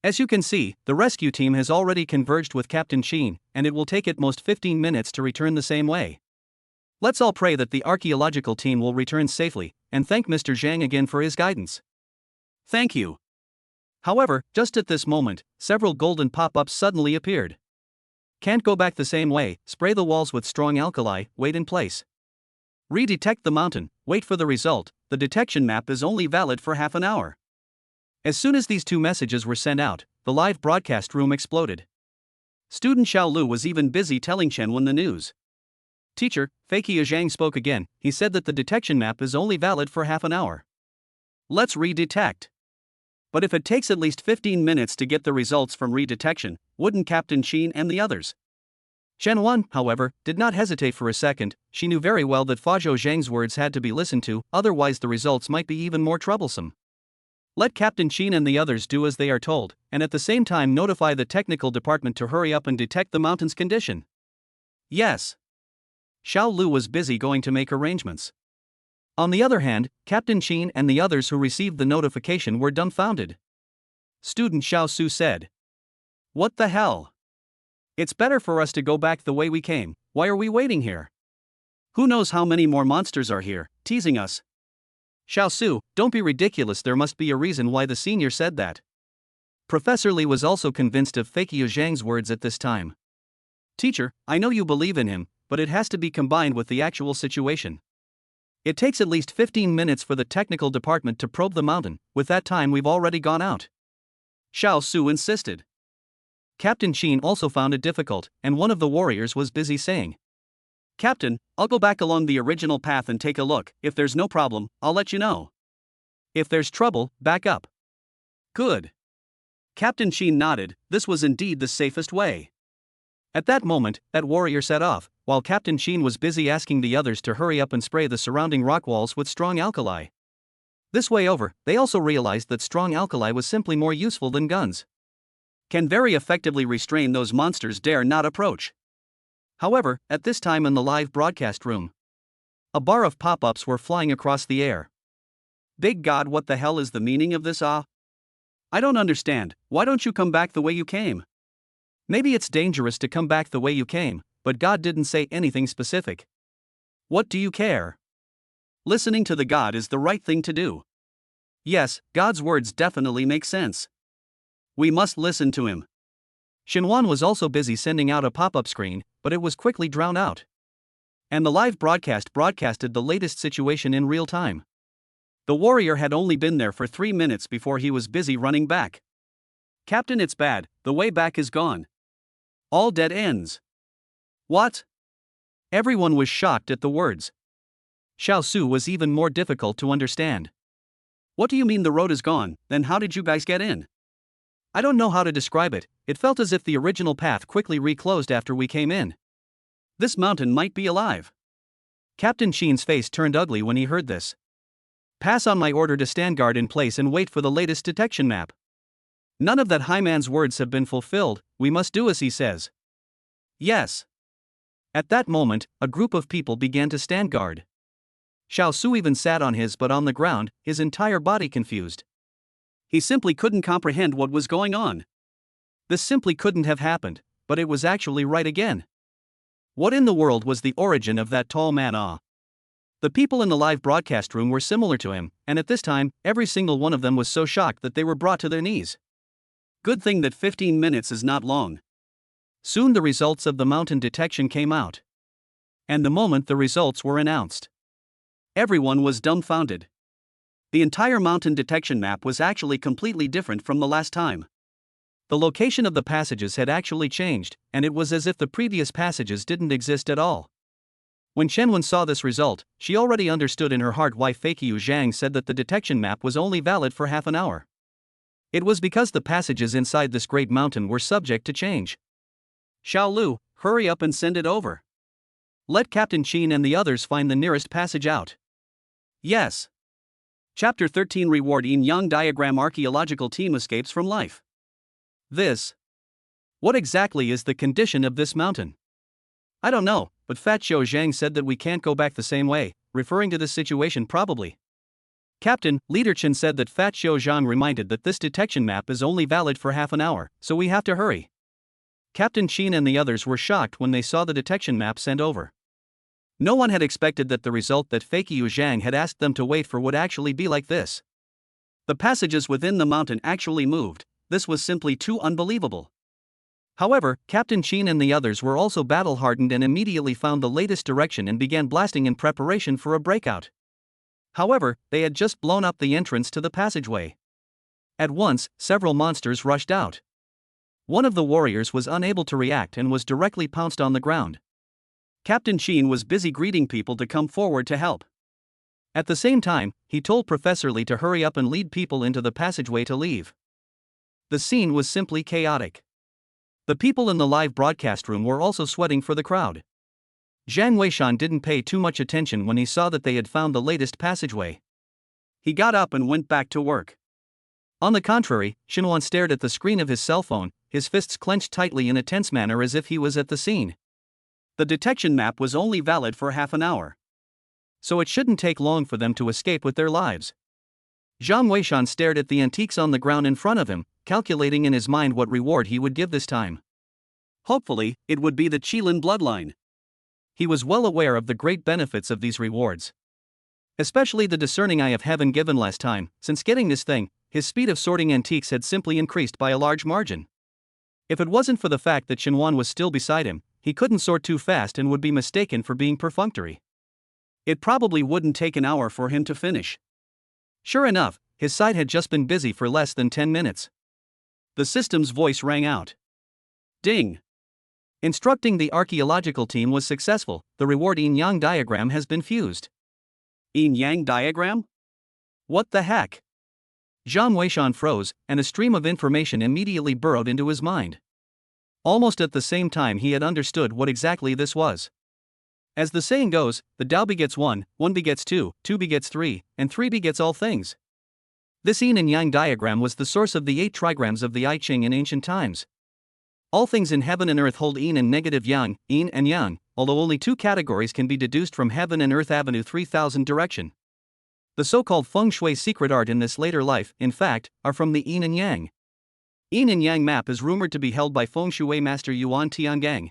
As you can see, the rescue team has already converged with Captain Chen, and it will take at most 15 minutes to return the same way. Let's all pray that the archaeological team will return safely, and thank Mr. Jeang again for his guidance. Thank you. However, just at this moment, several golden pop-ups suddenly appeared. Can't go back the same way, spray the walls with strong alkali, wait in place. Redetect the mountain, wait for the result, the detection map is only valid for half an hour. As soon as these two messages were sent out, the live broadcast room exploded. Student Xiao Lu was even busy telling Chen Wen the news. Teacher, Fakia Zhang spoke again, he said that the detection map is only valid for half an hour. Let's redetect. But if it takes at least 15 minutes to get the results from redetection, wouldn't Captain Chen and the others? Chen Wen, however, did not hesitate for a second, she knew very well that Fazhou Zhang's words had to be listened to, otherwise the results might be even more troublesome. Let Captain Chen and the others do as they are told, and at the same time notify the technical department to hurry up and detect the mountain's condition. Yes. Xiao Lu was busy going to make arrangements. On the other hand, Captain Chen and the others who received the notification were dumbfounded. Student Xiao Su said. What the hell? It's better for us to go back the way we came, why are we waiting here? Who knows how many more monsters are here, teasing us? Xiao Su, don't be ridiculous, there must be a reason why the senior said that. Professor Li was also convinced of Fakia Zhang's words at this time. Teacher, I know you believe in him, but it has to be combined with the actual situation. It takes at least 15 minutes for the technical department to probe the mountain, with that time we've already gone out. Xiao Su insisted. Captain Chen also found it difficult, and one of the warriors was busy saying, Captain, I'll go back along the original path and take a look, if there's no problem, I'll let you know. If there's trouble, back up. Good. Captain Chen nodded, this was indeed the safest way. At that moment, that warrior set off, while Captain Chen was busy asking the others to hurry up and spray the surrounding rock walls with strong alkali. This way over, they also realized that strong alkali was simply more useful than guns. Can very effectively restrain those monsters dare not approach. However, at this time in the live broadcast room, a bar of pop-ups were flying across the air. Big God, what the hell is the meaning of this? I don't understand, why don't you come back the way you came? Maybe it's dangerous to come back the way you came, but God didn't say anything specific. What do you care? Listening to the god is the right thing to do. Yes, God's words definitely make sense. We must listen to him. Shinwan was also busy sending out a pop-up screen, but it was quickly drowned out. And the live broadcast broadcasted the latest situation in real time. The warrior had only been there for 3 minutes before he was busy running back. Captain, it's bad, the way back is gone. All dead ends. What? Everyone was shocked at the words. Xiao Su was even more difficult to understand. What do you mean the road is gone? Then how did you guys get in? I don't know how to describe it, it felt as if the original path quickly reclosed after we came in. This mountain might be alive. Captain Sheen's face turned ugly when he heard this. Pass on my order to stand guard in place and wait for the latest detection map. None of that high man's words have been fulfilled, we must do as he says. Yes. At that moment, a group of people began to stand guard. Xiao Su even sat on his butt on the ground, his entire body confused. He simply couldn't comprehend what was going on. This simply couldn't have happened, but it was actually right again. What in the world was the origin of that tall man? The people in the live broadcast room were similar to him, and at this time, every single one of them was so shocked that they were brought to their knees. Good thing that 15 minutes is not long. Soon the results of the mountain detection came out. And the moment the results were announced, everyone was dumbfounded. The entire mountain detection map was actually completely different from the last time. The location of the passages had actually changed, and it was as if the previous passages didn't exist at all. When Chen saw this result, she already understood in her heart why Fakyu Jeang said that the detection map was only valid for half an hour. It was because the passages inside this great mountain were subject to change. Xiao Lu, hurry up and send it over. Let Captain Chen and the others find the nearest passage out. Yes. Chapter 13 Reward Yin Yang Diagram Archaeological Team Escapes from Life. What exactly is the condition of this mountain? I don't know, but Fat Xiao Zhang said that we can't go back the same way, referring to this situation probably. Captain, Leader Chen said that Fat Xiao Zhang reminded that this detection map is only valid for half an hour, so we have to hurry. Captain Chen and the others were shocked when they saw the detection map sent over. No one had expected that the result that Fakyu Zhang had asked them to wait for would actually be like this. The passages within the mountain actually moved. This was simply too unbelievable. However, Captain Chen and the others were also battle-hardened and immediately found the latest direction and began blasting in preparation for a breakout. However, they had just blown up the entrance to the passageway. At once, several monsters rushed out. One of the warriors was unable to react and was directly pounced on the ground. Captain Chen was busy greeting people to come forward to help. At the same time, he told Professor Lee to hurry up and lead people into the passageway to leave. The scene was simply chaotic. The people in the live broadcast room were also sweating for the crowd. Zhang Weishan didn't pay too much attention when he saw that they had found the latest passageway. He got up and went back to work. On the contrary, Xinhuan stared at the screen of his cell phone, his fists clenched tightly in a tense manner as if he was at the scene. The detection map was only valid for half an hour. So it shouldn't take long for them to escape with their lives. Zhang Weishan stared at the antiques on the ground in front of him, calculating in his mind what reward he would give this time. Hopefully, it would be the Qilin bloodline. He was well aware of the great benefits of these rewards. Especially the discerning eye of heaven given last time. Since getting this thing, his speed of sorting antiques had simply increased by a large margin. If it wasn't for the fact that Xinhuan was still beside him, he couldn't sort too fast and would be mistaken for being perfunctory. It probably wouldn't take an hour for him to finish. Sure enough, his side had just been busy for less than 10 minutes. The system's voice rang out. Ding! Instructing the archaeological team was successful, the reward yin-yang diagram has been fused. Yin-yang diagram? What the heck? Zhang Weishan froze, and a stream of information immediately burrowed into his mind. Almost at the same time he had understood what exactly this was. As the saying goes, the Tao begets one begets two begets three, and three begets all things. This yin and yang diagram was the source of the 8 trigrams of the I Ching in ancient times. All things in heaven and earth hold yin and negative yang, yin and yang, although only 2 categories can be deduced from heaven and earth avenue 3000 direction. The so-called feng shui secret art in this later life, in fact, are from the yin and yang. Yin and yang map is rumored to be held by feng shui master Yuan Tiangang.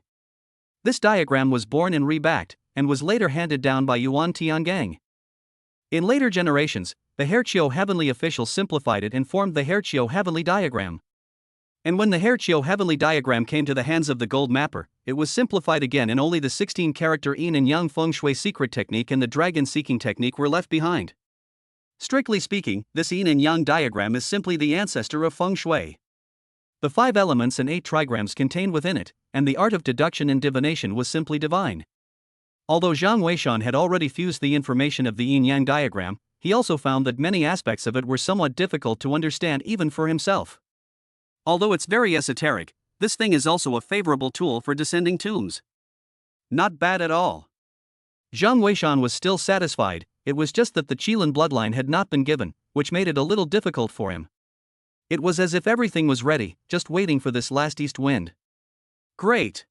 This diagram was born and rebacked, and was later handed down by Yuan Tiangang. In later generations, the Herchio Heavenly officials simplified it and formed the Herchio Heavenly diagram. And when the Herchio Heavenly diagram came to the hands of the gold mapper, it was simplified again and only the 16-character Yin and Yang Feng Shui secret technique and the dragon seeking technique were left behind. Strictly speaking, this Yin and Yang diagram is simply the ancestor of Feng Shui. The 5 elements and 8 trigrams contained within it, and the art of deduction and divination was simply divine. Although Zhang Weishan had already fused the information of the Yin-Yang diagram, he also found that many aspects of it were somewhat difficult to understand even for himself. Although it's very esoteric, this thing is also a favorable tool for descending tombs. Not bad at all. Zhang Weishan was still satisfied, it was just that the Qilin bloodline had not been given, which made it a little difficult for him. It was as if everything was ready, just waiting for this last east wind. Great!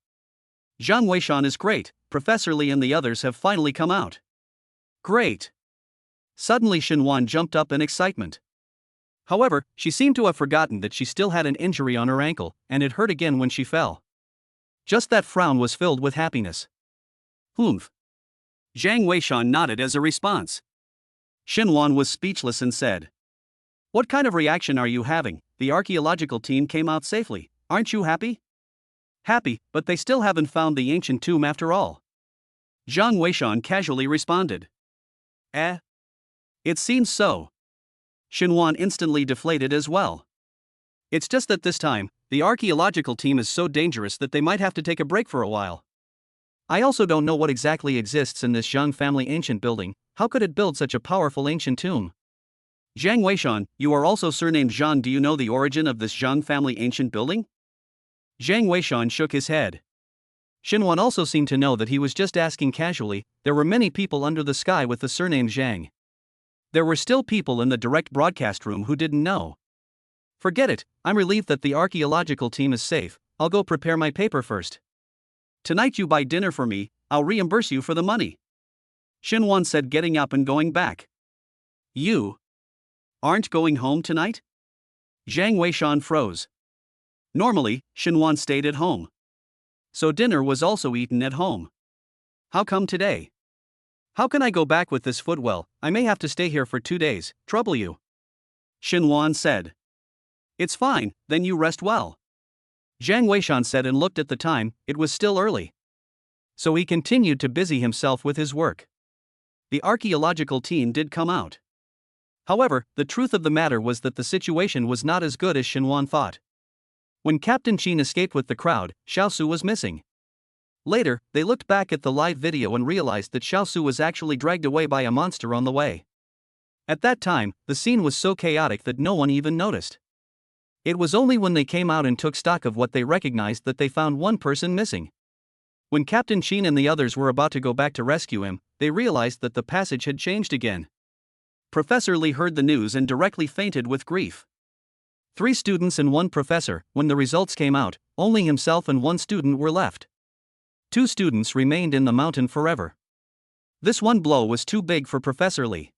Zhang Weishan is great, Professor Li and the others have finally come out. Great! Suddenly Xinhuan jumped up in excitement. However, she seemed to have forgotten that she still had an injury on her ankle, and it hurt again when she fell. Just that frown was filled with happiness. Humph. Zhang Weishan nodded as a response. Xinhuan was speechless and said, "What kind of reaction are you having? The archaeological team came out safely, aren't you happy?" "Happy, but they still haven't found the ancient tomb after all." Zhang Weishan casually responded. It seems so. Xinhuan instantly deflated as well. It's just that this time, the archaeological team is so dangerous that they might have to take a break for a while. I also don't know what exactly exists in this Zhang family ancient building, how could it build such a powerful ancient tomb? Zhang Weishan, you are also surnamed Zhang, do you know the origin of this Zhang family ancient building? Zhang Weishan shook his head. Xinhuan also seemed to know that he was just asking casually, there were many people under the sky with the surname Zhang. There were still people in the direct broadcast room who didn't know. Forget it, I'm relieved that the archaeological team is safe, I'll go prepare my paper first. Tonight you buy dinner for me, I'll reimburse you for the money. Xinhuan said, getting up and going back. You aren't going home tonight? Zhang Weishan froze. Normally, Xinhuan stayed at home. So dinner was also eaten at home. How come today? How can I go back with this foot? Well, I may have to stay here for 2 days, trouble you? Xinhuan said. It's fine, then you rest well. Zhang Weishan said and looked at the time, it was still early. So he continued to busy himself with his work. The archaeological team did come out. However, the truth of the matter was that the situation was not as good as Xinhuan thought. When Captain Chen escaped with the crowd, Xiaosu was missing. Later, they looked back at the live video and realized that Xiaosu was actually dragged away by a monster on the way. At that time, the scene was so chaotic that no one even noticed. It was only when they came out and took stock of what they recognized that they found one person missing. When Captain Chen and the others were about to go back to rescue him, they realized that the passage had changed again. Professor Li heard the news and directly fainted with grief. 3 students and 1 professor, when the results came out, only himself and 1 student were left. 2 students remained in the mountain forever. This one blow was too big for Professor Li.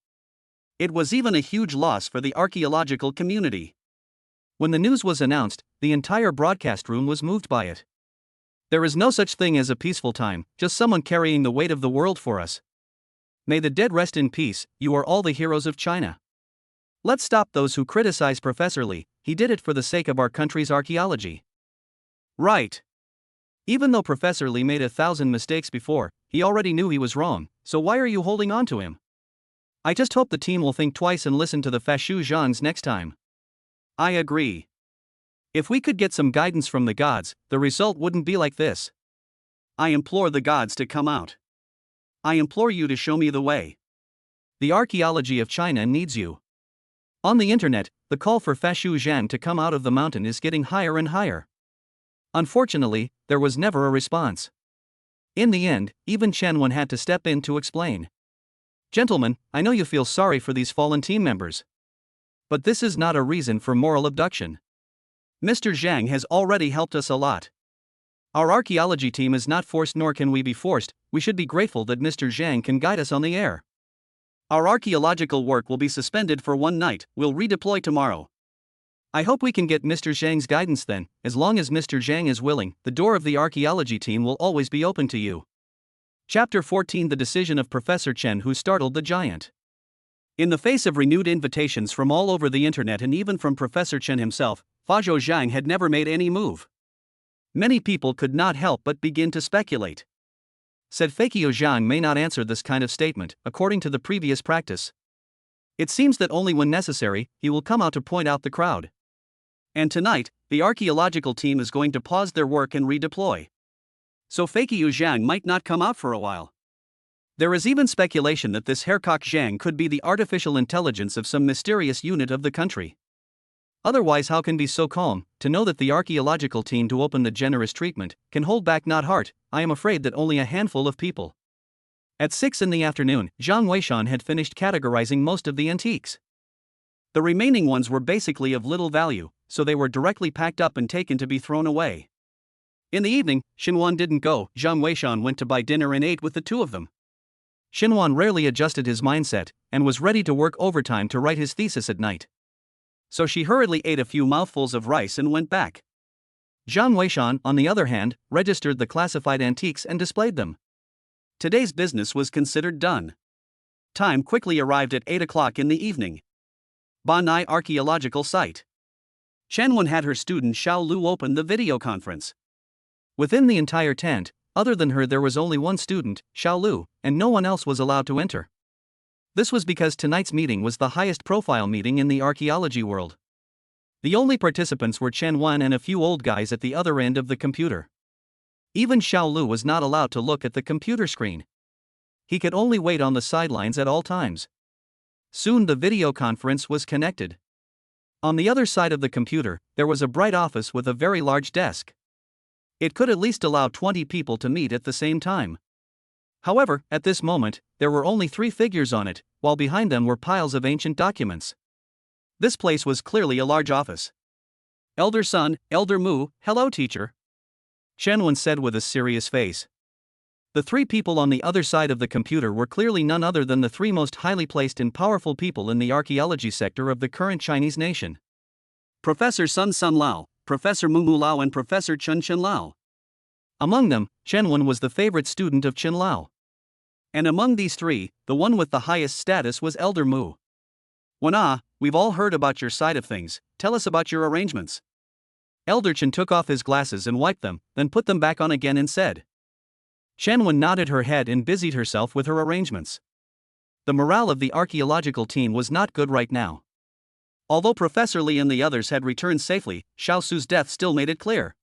It was even a huge loss for the archaeological community. When the news was announced, the entire broadcast room was moved by it. There is no such thing as a peaceful time, just someone carrying the weight of the world for us. May the dead rest in peace, you are all the heroes of China. Let's stop those who criticize Professor Li, he did it for the sake of our country's archaeology. Right. Even though Professor Li made 1,000 mistakes before, he already knew he was wrong, so why are you holding on to him? I just hope the team will think twice and listen to the Fashu Zhangs next time. I agree. If we could get some guidance from the gods, the result wouldn't be like this. I implore the gods to come out. I implore you to show me the way. The archaeology of China needs you. On the internet, the call for Fashu Zhang to come out of the mountain is getting higher and higher. Unfortunately, there was never a response. In the end, even Chen had to step in to explain. Gentlemen, I know you feel sorry for these fallen team members. But this is not a reason for moral abduction. Mr. Zhang has already helped us a lot. Our archaeology team is not forced nor can we be forced, we should be grateful that Mr. Zhang can guide us on the air. Our archaeological work will be suspended for 1 night, we'll redeploy tomorrow. I hope we can get Mr. Zhang's guidance then, as long as Mr. Zhang is willing, the door of the archaeology team will always be open to you. Chapter 14: The Decision of Professor Chen Who Startled the Giant. In the face of renewed invitations from all over the internet and even from Professor Chen himself, Jeang had never made any move. Many people could not help but begin to speculate. Said Jeang may not answer this kind of statement, according to the previous practice. It seems that only when necessary, he will come out to point out the crowd. And tonight, the archaeological team is going to pause their work and redeploy. So Jeang might not come out for a while. There is even speculation that this haircock Jeang could be the artificial intelligence of some mysterious unit of the country. Otherwise, how can be so calm, to know that the archaeological team to open the generous treatment, can hold back not heart, I am afraid that only a handful of people. At 6 in the afternoon, Zhang Weishan had finished categorizing most of the antiques. The remaining ones were basically of little value, so they were directly packed up and taken to be thrown away. In the evening, Xinhuan didn't go. Zhang Weishan went to buy dinner and ate with the two of them. Xinhuan rarely adjusted his mindset, and was ready to work overtime to write his thesis at night. So she hurriedly ate a few mouthfuls of rice and went back. Zhang Weishan, on the other hand, registered the classified antiques and displayed them. Today's business was considered done. Time quickly arrived at 8 o'clock in the evening. Banai Archaeological Site. Chen had her student Xiao Lu open the video conference. Within the entire tent, other than her there was only one student, Xiao Lu, and no one else was allowed to enter. This was because tonight's meeting was the highest profile meeting in the archaeology world. The only participants were Chen and a few old guys at the other end of the computer. Even Xiao Lu was not allowed to look at the computer screen. He could only wait on the sidelines at all times. Soon the video conference was connected. On the other side of the computer, there was a bright office with a very large desk. It could at least allow 20 people to meet at the same time. However, at this moment, there were only 3 figures on it, while behind them were piles of ancient documents. This place was clearly a large office. Elder Sun, Elder Mu, hello teacher. Chen said with a serious face. The 3 people on the other side of the computer were clearly none other than the 3 most highly placed and powerful people in the archaeology sector of the current Chinese nation. Professor Sun Lao, Professor Mu Lao and Professor Chen Lao. Among them, Chen was the favorite student of Chen Lao. And among these 3, the one with the highest status was Elder Mu. We've all heard about your side of things, tell us about your arrangements. Elder Chen took off his glasses and wiped them, then put them back on again and said. Chen nodded her head and busied herself with her arrangements. The morale of the archaeological team was not good right now. Although Professor Li and the others had returned safely, Xiao Su's death still made it clear.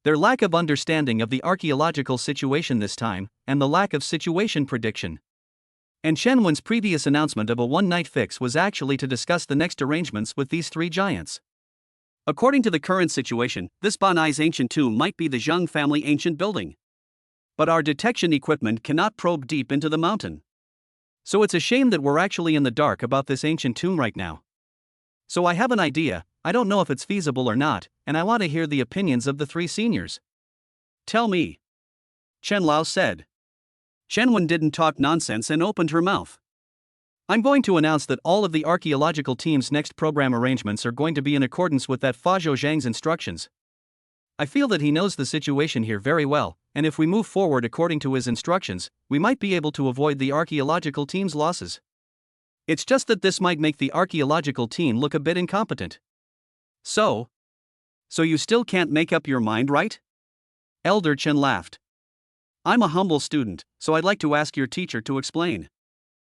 Their lack of understanding of the archaeological situation this time, and the lack of situation prediction. And Chen previous announcement of a one-night fix was actually to discuss the next arrangements with these 3 giants. According to the current situation, this Banai's ancient tomb might be the Jeang family ancient building. But our detection equipment cannot probe deep into the mountain. So it's a shame that we're actually in the dark about this ancient tomb right now. So I have an idea, I don't know if it's feasible or not, and I want to hear the opinions of the 3 seniors. Tell me. Chen Lao said. Chen didn't talk nonsense and opened her mouth. I'm going to announce that all of the archaeological team's next program arrangements are going to be in accordance with that Zhang's instructions. I feel that he knows the situation here very well, and if we move forward according to his instructions, we might be able to avoid the archaeological team's losses. It's just that this might make the archaeological team look a bit incompetent. So you still can't make up your mind, right? Elder Chen laughed. I'm a humble student, so I'd like to ask your teacher to explain.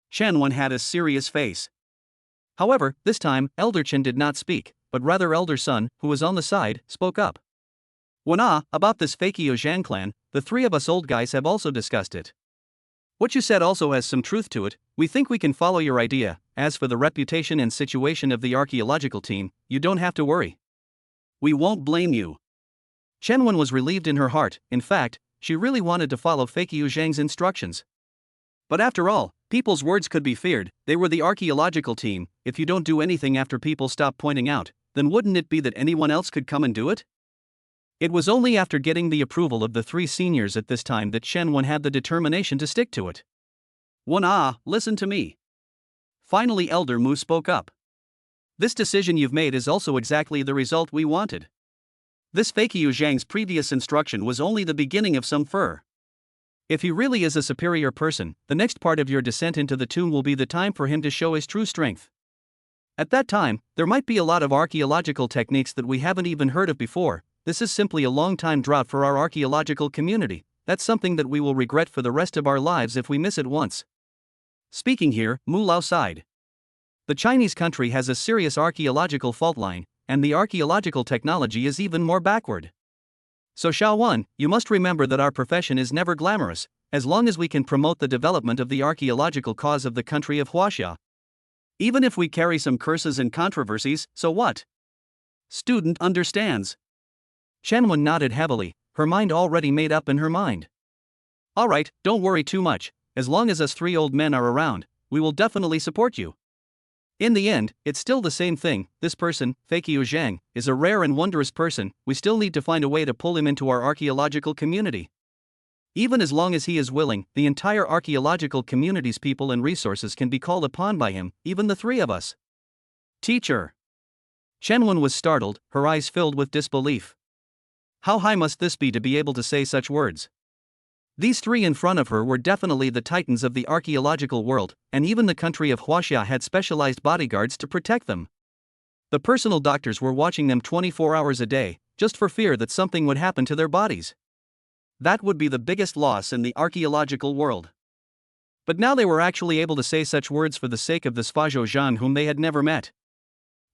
Chen had a serious face. However, this time, Elder Chen did not speak, but rather Elder Sun, who was on the side, spoke up. About this Zhang clan, the 3 of us old guys have also discussed it. What you said also has some truth to it, we think we can follow your idea. As for the reputation and situation of the archaeological team, you don't have to worry. We won't blame you. Chen was relieved in her heart, in fact, she really wanted to follow Zhang's instructions. But after all, people's words could be feared, they were the archaeological team, if you don't do anything after people stop pointing out, then wouldn't it be that anyone else could come and do it? It was only after getting the approval of the 3 seniors at this time that Chen had the determination to stick to it. Listen to me. Finally Elder Mu spoke up. This decision you've made is also exactly the result we wanted. This Zhang's previous instruction was only the beginning of some fur. If he really is a superior person, the next part of your descent into the tomb will be the time for him to show his true strength. At that time, there might be a lot of archaeological techniques that we haven't even heard of before. This is simply a long time drought for our archaeological community. That's something that we will regret for the rest of our lives if we miss it once. Speaking here, Mu Lao sighed. The Chinese country has a serious archaeological fault line, and the archaeological technology is even more backward. So Xiaowan, you must remember that our profession is never glamorous, as long as we can promote the development of the archaeological cause of the country of Huaxia. Even if we carry some curses and controversies, so what? Student understands. Chen nodded heavily, her mind already made up in her mind. Alright, don't worry too much, as long as us three old men are around, we will definitely support you. In the end, it's still the same thing. This person, Fakyu Jeang, is a rare and wondrous person. We still need to find a way to pull him into our archaeological community. Even as long as he is willing, the entire archaeological community's people and resources can be called upon by him, even the three of us. Teacher. Chen was startled, her eyes filled with disbelief. How high must this be to be able to say such words? These three in front of her were definitely the titans of the archaeological world, and even the country of Huaxia had specialized bodyguards to protect them. The personal doctors were watching them 24 hours a day, just for fear that something would happen to their bodies. That would be the biggest loss in the archaeological world. But now they were actually able to say such words for the sake of this Fazhou Zhan whom they had never met.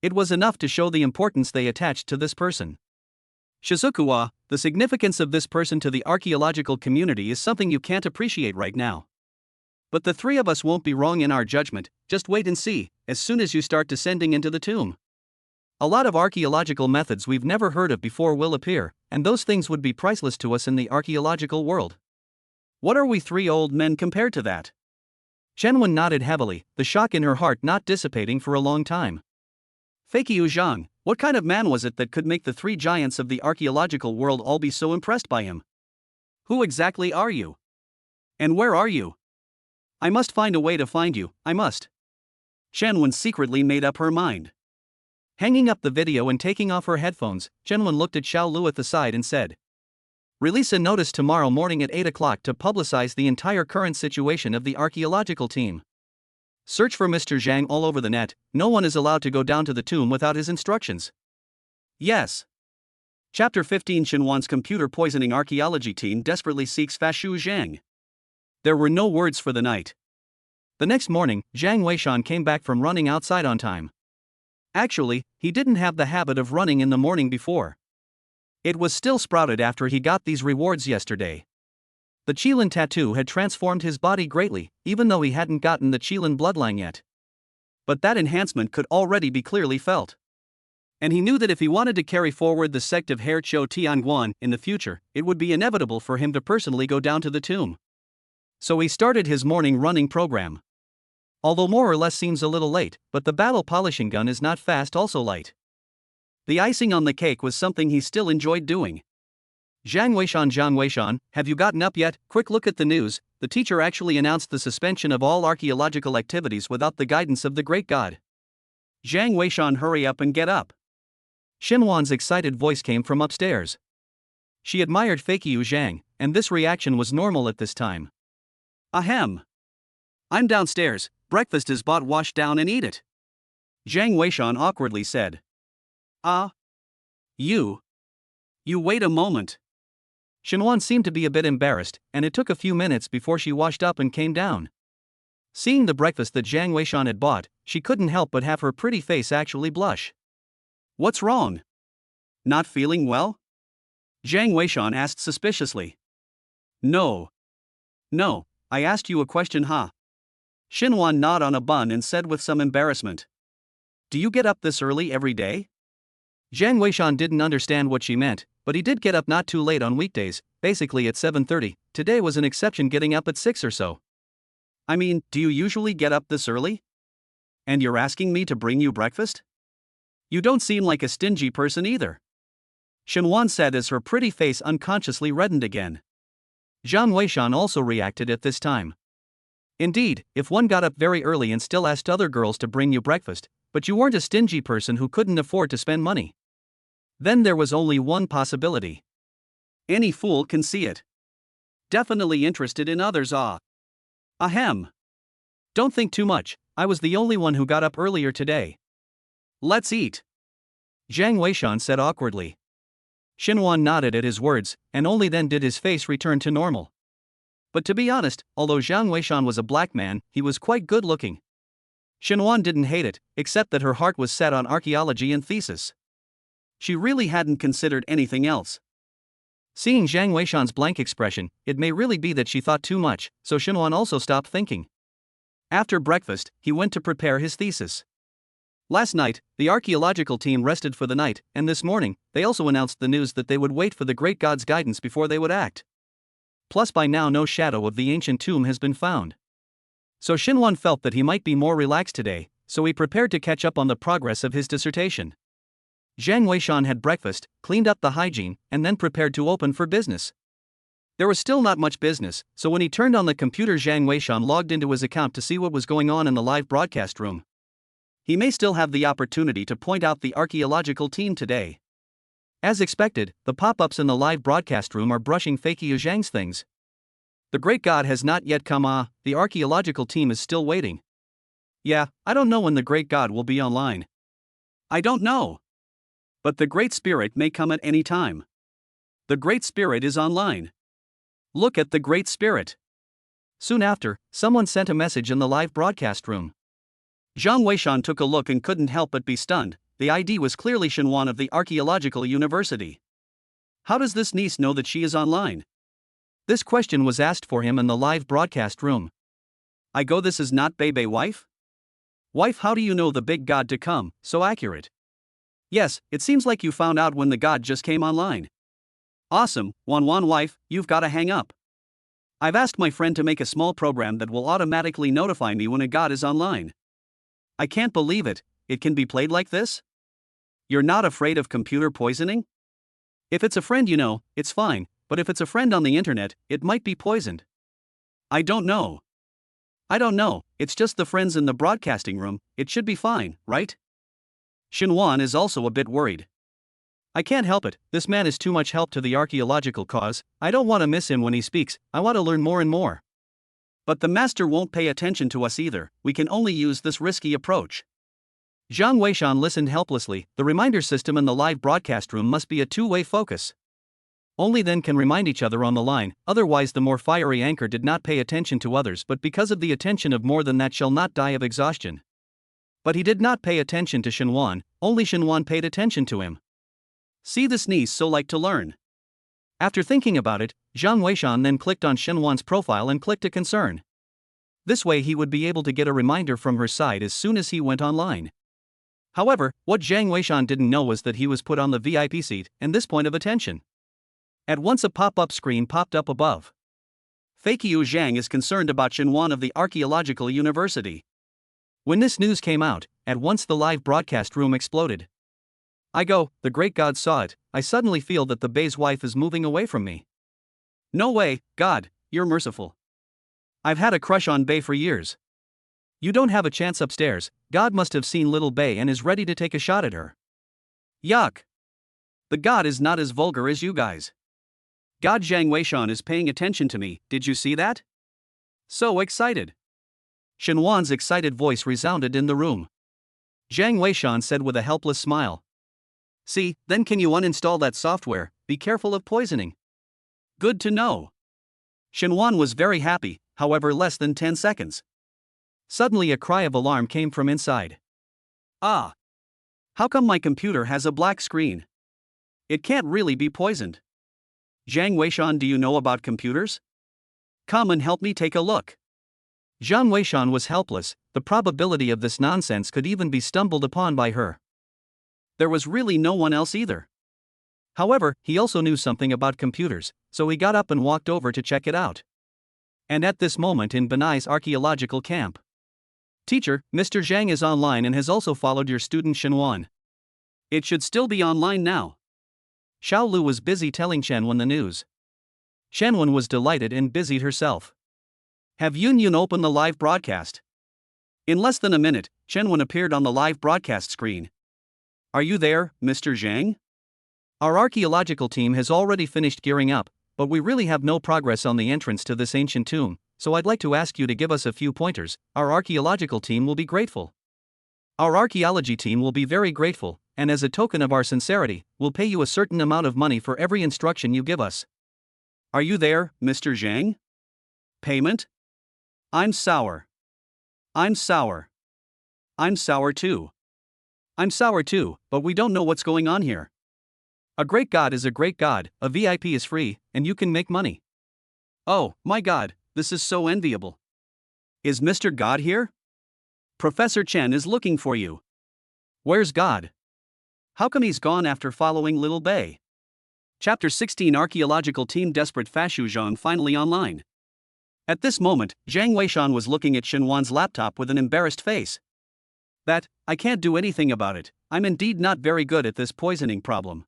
It was enough to show the importance they attached to this person. Shizukuwa, the significance of this person to the archaeological community is something you can't appreciate right now. But the three of us won't be wrong in our judgment, just wait and see, as soon as you start descending into the tomb. A lot of archaeological methods we've never heard of before will appear, and those things would be priceless to us in the archaeological world. What are we three old men compared to that? Chen nodded heavily, the shock in her heart not dissipating for a long time. Fakyu Zhang, what kind of man was it that could make the three giants of the archaeological world all be so impressed by him? Who exactly are you? And where are you? I must find a way to find you, I must. Chen secretly made up her mind. Hanging up the video and taking off her headphones, Chen looked at Xiao Lu at the side and said, "Release a notice tomorrow morning at 8 o'clock to publicize the entire current situation of the archaeological team. Search for Mr. Zhang all over the net. No one is allowed to go down to the tomb without his instructions." Yes. Chapter 15 Shenwan's computer poisoning archaeology team desperately seeks Fashu Zhang. There were no words for the night. The next morning, Zhang Weishan came back from running outside on time. Actually, he didn't have the habit of running in the morning before. It was still sprouted after he got these rewards yesterday. The Qilin tattoo had transformed his body greatly, even though he hadn't gotten the Qilin bloodline yet. But that enhancement could already be clearly felt. And he knew that if he wanted to carry forward the sect of Hair Cho Tianguan in the future, it would be inevitable for him to personally go down to the tomb. So he started his morning running program. Although more or less seems a little late, but the battle polishing gun is not fast, also light. The icing on the cake was something he still enjoyed doing. Zhang Weishan, have you gotten up yet? Quick look at the news. The teacher actually announced the suspension of all archaeological activities without the guidance of the great god. Zhang Weishan, hurry up and get up. Xinhuan's excited voice came from upstairs. She admired Fakyu Zhang, and this reaction was normal at this time. Ahem. I'm downstairs, breakfast is bought, wash down and eat it. Zhang Weishan awkwardly said. You wait a moment. Xinhuan seemed to be a bit embarrassed, and it took a few minutes before she washed up and came down. Seeing the breakfast that Zhang Weishan had bought, she couldn't help but have her pretty face actually blush. What's wrong? Not feeling well? Zhang Weishan asked suspiciously. No, I asked you a question, huh? Xinhuan gnawed on a bun and said with some embarrassment. Do you get up this early every day? Zhang Weishan didn't understand what she meant, but he did get up not too late on weekdays, basically at 7:30. Today was an exception, getting up at 6 or so. I mean, do you usually get up this early? And you're asking me to bring you breakfast? You don't seem like a stingy person either. Xinhuan said as her pretty face unconsciously reddened again. Zhang Weishan also reacted at this time. Indeed, if one got up very early and still asked other girls to bring you breakfast, but you weren't a stingy person who couldn't afford to spend money, then there was only one possibility. Any fool can see it. definitely interested in others. Ahem. Don't think too much, I was the only one who got up earlier today. Let's eat. Jiang Weishan said awkwardly. Xinhuan nodded at his words, and only then did his face return to normal. But to be honest, although Jiang Weishan was a black man, he was quite good looking. Xinhuan didn't hate it, except that her heart was set on archaeology and thesis. She really hadn't considered anything else. Seeing Jiang Weishan's blank expression, it may really be that she thought too much, so Xinhuan also stopped thinking. After breakfast, he went to prepare his thesis. Last night, the archaeological team rested for the night, and this morning, they also announced the news that they would wait for the great god's guidance before they would act. Plus, by now, no shadow of the ancient tomb has been found. So Xinhuan felt that he might be more relaxed today, so he prepared to catch up on the progress of his dissertation. Jiang Weishan had breakfast, cleaned up the hygiene, and then prepared to open for business. There was still not much business, so when he turned on the computer, Jiang Weishan logged into his account to see what was going on in the live broadcast room. He may still have the opportunity to point out the archaeological team today. As expected, the pop-ups in the live broadcast room are brushing Fakio Zhang's things. The great god has not yet come. The archaeological team is still waiting. Yeah, I don't know when the great god will be online. I don't know. But the great spirit may come at any time. The great spirit is online. Look at the great spirit. Soon after, someone sent a message in the live broadcast room. Jiang Weishan took a look and couldn't help but be stunned. The ID was clearly Xinhuan of the Archaeological University. How does this niece know that she is online? This question was asked for him in the live broadcast room. This is not Bebe wife? Wife, how do you know the big god to come, so accurate? Yes, it seems like you found out when the god just came online. Awesome, Wan wife, you've gotta hang up. I've asked my friend to make a small program that will automatically notify me when a god is online. I can't believe it, it can be played like this? You're not afraid of computer poisoning? If it's a friend you know, it's fine, but if it's a friend on the internet, it might be poisoned. I don't know. It's just the friends in the broadcasting room, it should be fine, right? Xinhuan is also a bit worried. I can't help it, this man is too much help to the archaeological cause, I don't want to miss him when he speaks, I want to learn more and more. But the master won't pay attention to us either, we can only use this risky approach. Jiang Weishan listened helplessly, the reminder system in the live broadcast room must be a two-way focus. Only then can remind each other on the line, otherwise the more fiery anchor did not pay attention to others, but because of the attention of more than that shall not die of exhaustion. But he did not pay attention to Xinhuan, only Xinhuan paid attention to him. See, this niece so like to learn. After thinking about it, Jiang Weishan then clicked on Xinhuan's profile and clicked a concern. This way he would be able to get a reminder from her side as soon as he went online. However, what Jiang Weishan didn't know was that he was put on the VIP seat and this point of attention. At once a pop-up screen popped up above. Fakio Zhang is concerned about Xinhuan of the Archaeological University. When this news came out, at once the live broadcast room exploded. The great god saw it, I suddenly feel that the Bei's wife is moving away from me. No way, God, you're merciful. I've had a crush on Bei for years. You don't have a chance upstairs, God must have seen little Bei and is ready to take a shot at her. Yuck. The god is not as vulgar as you guys. God, Jiang Weishan is paying attention to me, did you see that? So excited. Xinhuan's excited voice resounded in the room. Jiang Weishan said with a helpless smile. See, then can you uninstall that software, be careful of poisoning. Good to know. Xinhuan was very happy, however less than 10 seconds. Suddenly a cry of alarm came from inside. Ah! How come my computer has a black screen? It can't really be poisoned. Jiang Weishan, do you know about computers? Come and help me take a look. Jiang Weishan was helpless, the probability of this nonsense could even be stumbled upon by her. There was really no one else either. However, he also knew something about computers, so he got up and walked over to check it out. And at this moment in Benai's archaeological camp. Teacher, Mr. Zhang is online and has also followed your student Xinhuan. It should still be online now. Xiao Lu was busy telling Chen Wen the news. Chen Wen was delighted and busied herself. Have Yun opened the live broadcast? In less than a minute, Chen Wen appeared on the live broadcast screen. Are you there, Mr. Zhang? Our archaeological team has already finished gearing up, but we really have no progress on the entrance to this ancient tomb, so I'd like to ask you to give us a few pointers. Our archaeological team will be grateful. Our archaeology team will be very grateful, and as a token of our sincerity, we'll pay you a certain amount of money for every instruction you give us. Are you there, Mr. Jeang? Payment? I'm sour. I'm sour. I'm sour too. I'm sour too, but we don't know what's going on here. A great god is a great god, a VIP is free, and you can make money. Oh, my god, this is so enviable. Is Mr. God here? Professor Chen is looking for you. Where's God? How come he's gone after following Little Bay? Chapter 16 Archaeological Team Desperate Fashu Zhang finally online. At this moment, Zhang Weishan was looking at Xinhuan's laptop with an embarrassed face. I can't do anything about it, I'm indeed not very good at this poisoning problem.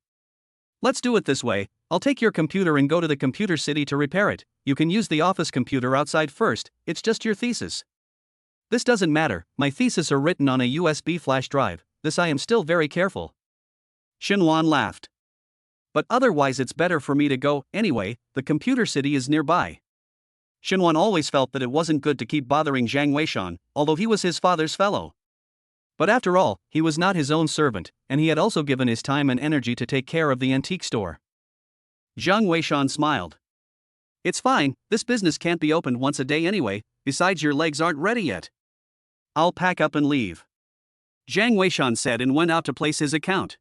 Let's do it this way, I'll take your computer and go to the computer city to repair it. You can use the office computer outside first, it's just your thesis. This doesn't matter, my thesis are written on a USB flash drive, this I am still very careful. Xinhuan laughed. But otherwise it's better for me to go, anyway, the computer city is nearby. Xinhuan always felt that it wasn't good to keep bothering Zhang Weishan, although he was his father's fellow. But after all, he was not his own servant, and he had also given his time and energy to take care of the antique store. Zhang Weishan smiled. It's fine, this business can't be opened once a day anyway, besides your legs aren't ready yet. I'll pack up and leave. Zhang Weishan said and went out to place his account.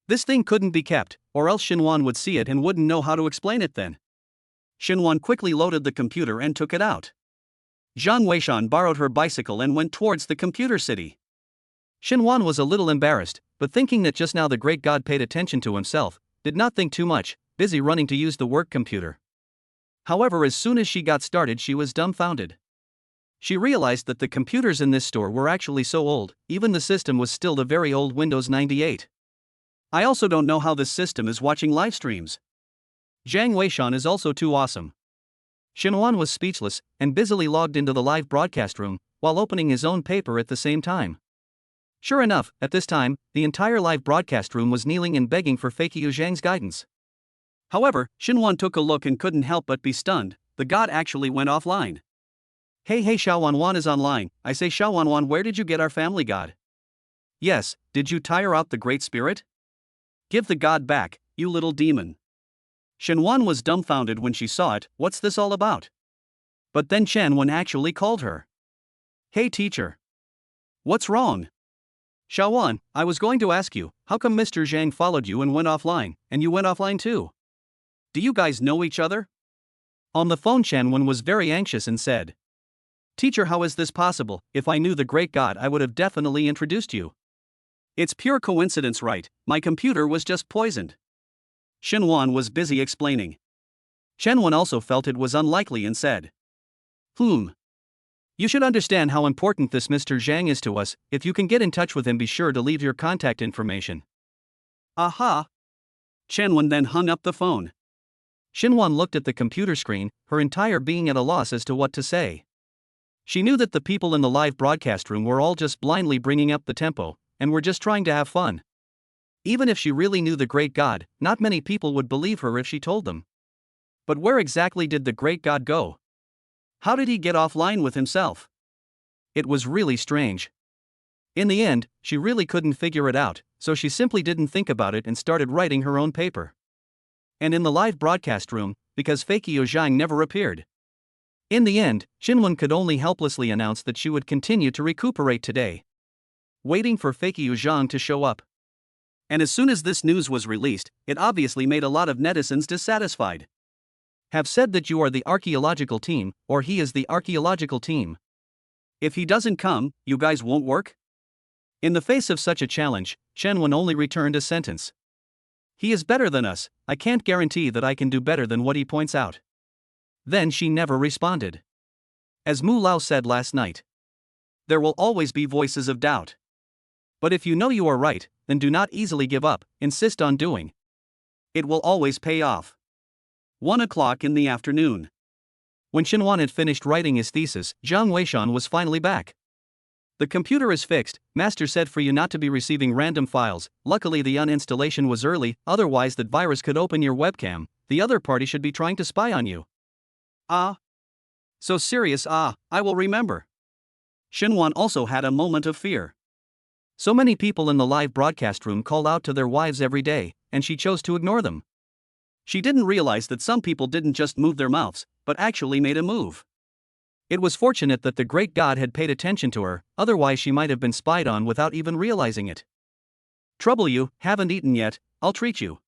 This thing couldn't be kept, or else Xinhuan would see it and wouldn't know how to explain it then. Xinhuan quickly loaded the computer and took it out. Zhang Weishan borrowed her bicycle and went towards the computer city. Xinhuan was a little embarrassed, but thinking that just now the great god paid attention to himself, did not think too much, busy running to use the work computer. However, as soon as she got started, she was dumbfounded. She realized that the computers in this store were actually so old, even the system was still the very old Windows 98. I also don't know how this system is watching live streams. Zhang Weishan is also too awesome. Xinhuan was speechless, and busily logged into the live broadcast room, while opening his own paper at the same time. Sure enough, at this time, the entire live broadcast room was kneeling and begging for Fakyu Zhang's guidance. However, Xinhuan took a look and couldn't help but be stunned, the god actually went offline. Hey Xiaowanwan is online, I say Xiaowanwan, where did you get our family god? Yes, did you tire out the great spirit? Give the god back, you little demon. Xinhuan was dumbfounded when she saw it, what's this all about? But then Chen actually called her. Hey teacher. What's wrong? Xiaowan, I was going to ask you, how come Mr. Zhang followed you and went offline, and you went offline too? Do you guys know each other? On the phone Chen was very anxious and said. Teacher, how is this possible? If I knew the great god I would have definitely introduced you. It's pure coincidence, right? My computer was just poisoned. Xinhuan was busy explaining. Chen also felt it was unlikely and said. You should understand how important this Mr. Zhang is to us. If you can get in touch with him, be sure to leave your contact information. Aha! Chen then hung up the phone. Xinhuan looked at the computer screen, her entire being at a loss as to what to say. She knew that the people in the live broadcast room were all just blindly bringing up the tempo, and were just trying to have fun. Even if she really knew the great god, not many people would believe her if she told them. But where exactly did the great god go? How did he get offline with himself? It was really strange. In the end, she really couldn't figure it out, so she simply didn't think about it and started writing her own paper. And in the live broadcast room, because Fakyu Zhang never appeared. In the end, Xinhuan could only helplessly announce that she would continue to recuperate today, waiting for Fakyu Zhang to show up. And as soon as this news was released, it obviously made a lot of netizens dissatisfied. Have said that you are the archaeological team, or he is the archaeological team. If he doesn't come, you guys won't work? In the face of such a challenge, Chen only returned a sentence. He is better than us, I can't guarantee that I can do better than what he points out. Then she never responded. As Mu Lao said last night. There will always be voices of doubt. But if you know you are right, then do not easily give up, insist on doing. It will always pay off. 1 o'clock in the afternoon. When Xinhuan had finished writing his thesis, Zhang Weishan was finally back. The computer is fixed, Master said for you not to be receiving random files, luckily the uninstallation was early, otherwise that virus could open your webcam. the other party should be trying to spy on you. Ah. So serious, I will remember. Shinwan also had a moment of fear. So many people in the live broadcast room call out to their wives every day, and she chose to ignore them. She didn't realize that some people didn't just move their mouths, but actually made a move. It was fortunate that the great god had paid attention to her, otherwise she might have been spied on without even realizing it. Trouble you, haven't eaten yet, I'll treat you.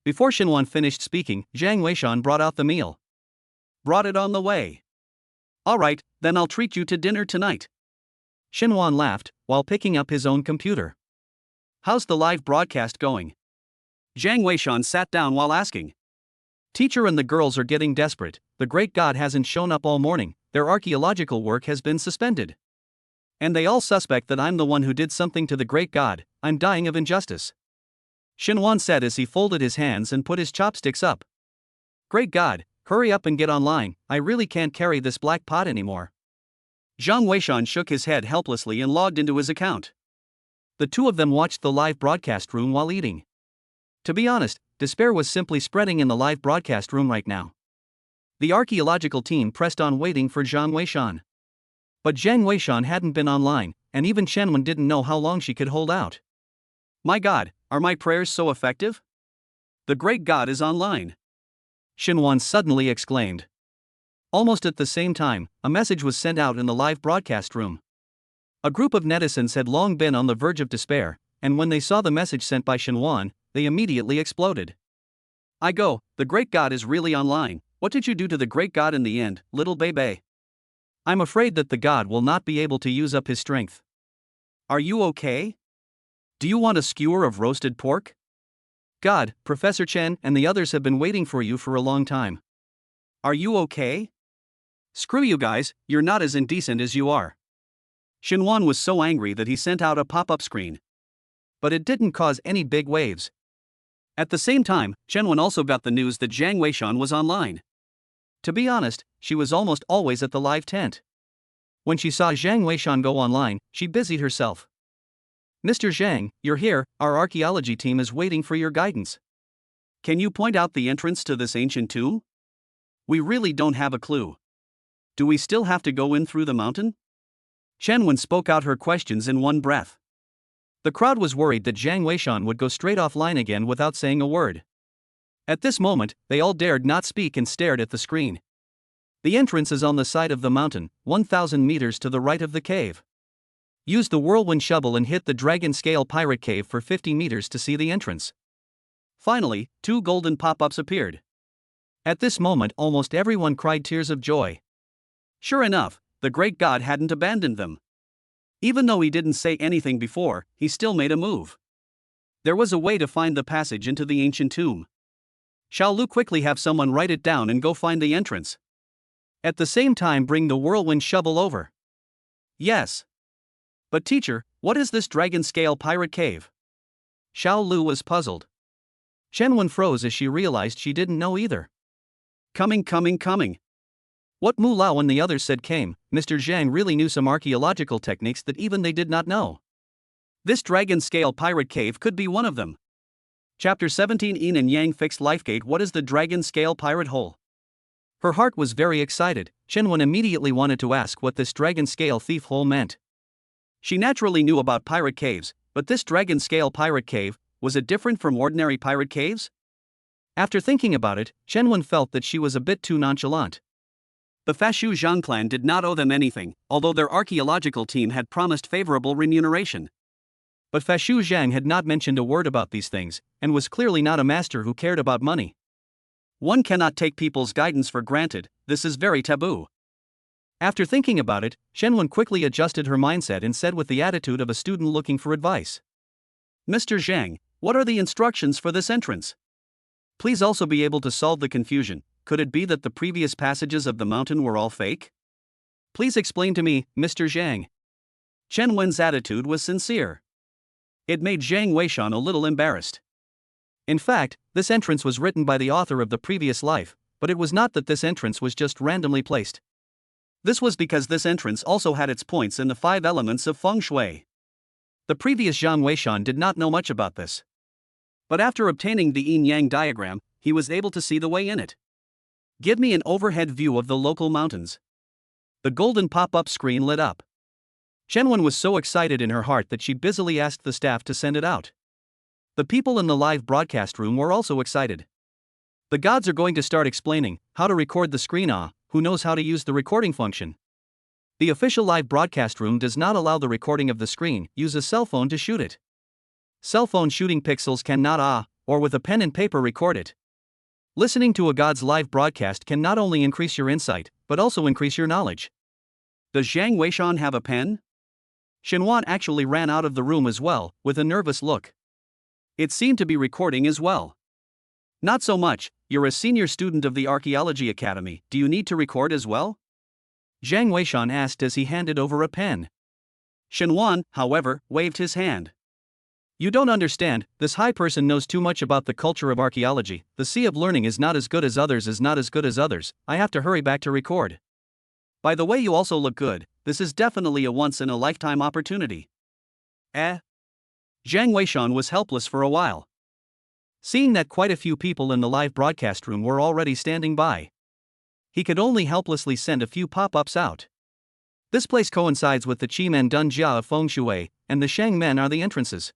Before Shinwan finished speaking, Jeang Weishan brought out the meal. Brought it on the way. Alright, then I'll treat you to dinner tonight. Shinwan laughed, while picking up his own computer. How's the live broadcast going? Jeang Weishan sat down while asking. Teacher and the girls are getting desperate, the great god hasn't shown up all morning, their archaeological work has been suspended. And they all suspect that I'm the one who did something to the great god, I'm dying of injustice. Shinwan said as he folded his hands and put his chopsticks up. Great god, hurry up and get online, I really can't carry this black pot anymore. Jeang Weishan shook his head helplessly and logged into his account. The two of them watched the live broadcast room while eating. To be honest, despair was simply spreading in the live broadcast room right now. The archaeological team pressed on waiting for Jeang Weishan. But Jeang Weishan hadn't been online, and even Shenwen didn't know how long she could hold out. My god, are my prayers so effective? The great god is online. Shinwan suddenly exclaimed. Almost at the same time, a message was sent out in the live broadcast room. A group of netizens had long been on the verge of despair, and when they saw the message sent by Shinwan, they immediately exploded. The great god is really online, what did you do to the great god in the end, little baby? I'm afraid that the god will not be able to use up his strength. Are you okay? Do you want a skewer of roasted pork? God, Professor Chen and the others have been waiting for you for a long time. Are you okay? Screw you guys, you're not as indecent as you are. Shinwan was so angry that he sent out a pop-up screen. But it didn't cause any big waves. At the same time, Shenwan also got the news that Jeang Weishan was online. To be honest, she was almost always at the live tent. When she saw Jeang Weishan go online, she busied herself. Mr. Jeang, you're here, our archaeology team is waiting for your guidance. Can you point out the entrance to this ancient tomb? We really don't have a clue. Do we still have to go in through the mountain? Shenwen spoke out her questions in one breath. The crowd was worried that Jeang Weishan would go straight offline again without saying a word. At this moment, they all dared not speak and stared at the screen. The entrance is on the side of the mountain, 1,000 meters to the right of the cave. Use the whirlwind shovel and hit the dragon scale pirate cave for 50 meters to see the entrance. Finally, 2 golden pop-ups appeared. At this moment, almost everyone cried tears of joy. Sure enough, the great god hadn't abandoned them. Even though he didn't say anything before, he still made a move. There was a way to find the passage into the ancient tomb. Shall Lu quickly have someone write it down and go find the entrance? At the same time, bring the whirlwind shovel over. Yes. But teacher, what is this dragon scale pirate cave? Xiao Lu was puzzled. Shenwen froze as she realized she didn't know either. Coming. What Mu Lao and the others said came, Mr. Jeang really knew some archaeological techniques that even they did not know. This dragon scale pirate cave could be one of them. Chapter 17 Yin and Yang fixed Lifegate. What is the dragon scale pirate hole? Her heart was very excited. Shenwen immediately wanted to ask what this dragon scale thief hole meant. She naturally knew about pirate caves, but this dragon scale pirate cave, was it different from ordinary pirate caves? After thinking about it, Shenwen felt that she was a bit too nonchalant. The Fashu Zhang clan did not owe them anything, although their archaeological team had promised favorable remuneration. But Fashu Zhang had not mentioned a word about these things, and was clearly not a master who cared about money. One cannot take people's guidance for granted, this is very taboo. After thinking about it, Shenwen quickly adjusted her mindset and said with the attitude of a student looking for advice. Mr. Zhang, what are the instructions for this entrance? Please also be able to solve the confusion. Could it be that the previous passages of the mountain were all fake? Please explain to me, Mr. Zhang. Shenwen's attitude was sincere. It made Jeang Weishan a little embarrassed. In fact, this entrance was written by the author of the previous life, but it was not that this entrance was just randomly placed. This was because this entrance also had its points in the 5 elements of feng shui. The previous Jeang Weishan did not know much about this. But after obtaining the yin-yang diagram, he was able to see the way in it. Give me an overhead view of the local mountains. The golden pop-up screen lit up. Chen was so excited in her heart that she busily asked the staff to send it out. The people in the live broadcast room were also excited. The gods are going to start explaining how to record the screen. Who knows how to use the recording function? The official live broadcast room does not allow the recording of the screen. Use a cell phone to shoot it. Cell phone shooting pixels cannot or with a pen and paper record it. Listening to a god's live broadcast can not only increase your insight, but also increase your knowledge. Does Zhang Weishan have a pen? Shenwan actually ran out of the room as well, with a nervous look. It seemed to be recording as well. Not so much, you're a senior student of the Archaeology Academy, do you need to record as well? Zhang Weishan asked as he handed over a pen. Shenwan, however, waved his hand. You don't understand, this high person knows too much about the culture of archaeology. The sea of learning is not as good as others, I have to hurry back to record. By the way, you also look good, this is definitely a once-in-a-lifetime opportunity. Zhang Weishan was helpless for a while. Seeing that quite a few people in the live broadcast room were already standing by, he could only helplessly send a few pop-ups out. This place coincides with the Qimen Dunjia of Feng Shui, and the Shang Men are the entrances.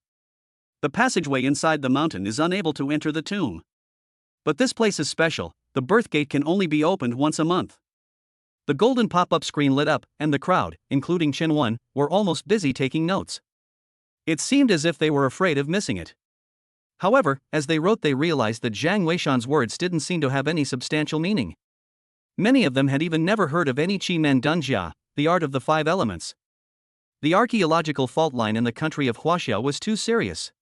The passageway inside the mountain is unable to enter the tomb. But this place is special, the birth gate can only be opened once a month. The golden pop-up screen lit up, and the crowd, including Chen, were almost busy taking notes. It seemed as if they were afraid of missing it. However, as they wrote, they realized that Zhang Weishan's words didn't seem to have any substantial meaning. Many of them had even never heard of any Qimen Dunjia, the art of the 5 elements. The archaeological fault line in the country of Huaxia was too serious.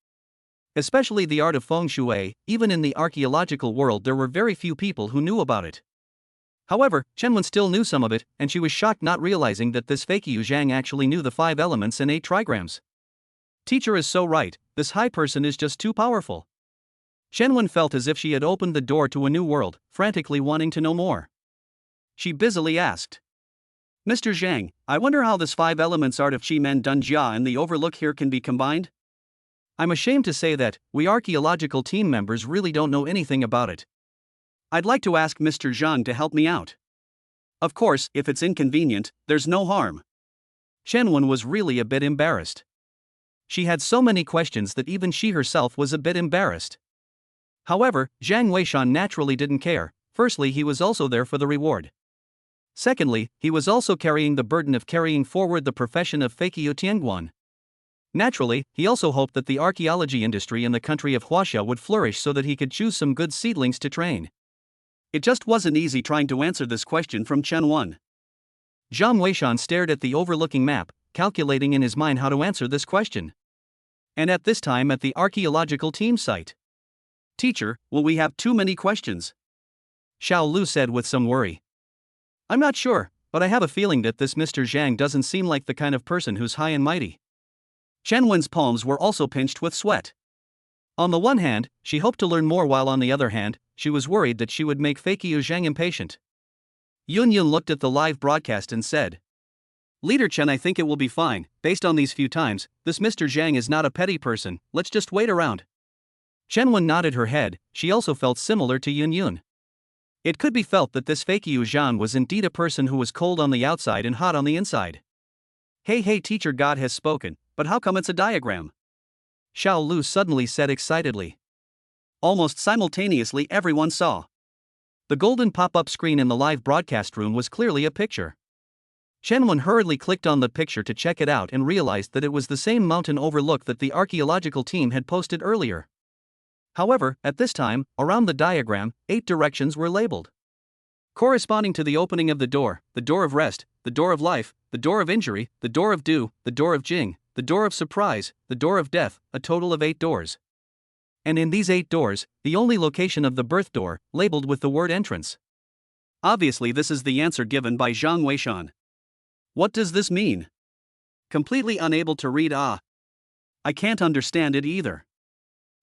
Especially the art of Feng Shui, even in the archaeological world there were very few people who knew about it. However, Chen still knew some of it, and she was shocked not realizing that this Fakey Zhang actually knew the 5 elements and 8 trigrams. Teacher is so right, this high person is just too powerful. Chen felt as if she had opened the door to a new world, frantically wanting to know more. She busily asked, Mr. Zhang, I wonder how this 5 elements art of Qimen Dunjia and the overlook here can be combined? I'm ashamed to say that, we archaeological team members really don't know anything about it. I'd like to ask Mr. Zhang to help me out. Of course, if it's inconvenient, there's no harm. Chen was really a bit embarrassed. She had so many questions that even she herself was a bit embarrassed. However, Zhang Weishan naturally didn't care. Firstly, he was also there for the reward. Secondly, he was also carrying the burden of carrying forward the profession of Fakey Tianguan. Naturally, he also hoped that the archaeology industry in the country of Huaxia would flourish so that he could choose some good seedlings to train. It just wasn't easy trying to answer this question from Chen. Zhang Weishan stared at the overlooking map, calculating in his mind how to answer this question. And at this time at the archaeological team site. Teacher, will we have too many questions? Xiao Lu said with some worry. I'm not sure, but I have a feeling that this Mr. Zhang doesn't seem like the kind of person who's high and mighty. Chen palms were also pinched with sweat. On the one hand, she hoped to learn more, while on the other hand, she was worried that she would make Fakey Zhang impatient. Yun looked at the live broadcast and said, Leader Chen, I think it will be fine, based on these few times, this Mr. Zhang is not a petty person, let's just wait around. Chen nodded her head, she also felt similar to Yun. It could be felt that this Fakey Zhang was indeed a person who was cold on the outside and hot on the inside. Hey teacher, God has spoken, but how come it's a diagram? Xiao Lu suddenly said excitedly. Almost simultaneously everyone saw. The golden pop-up screen in the live broadcast room was clearly a picture. Chen hurriedly clicked on the picture to check it out and realized that it was the same mountain overlook that the archaeological team had posted earlier. However, at this time, around the diagram, 8 directions were labeled. Corresponding to the opening of the door of rest, the door of life, the door of injury, the door of dew, the door of Jing, the door of surprise, the door of death, a total of 8 doors. And in these 8 doors, the only location of the birth door, labeled with the word entrance. Obviously this is the answer given by Zhang Weishan. What does this mean? Completely unable to read. I can't understand it either.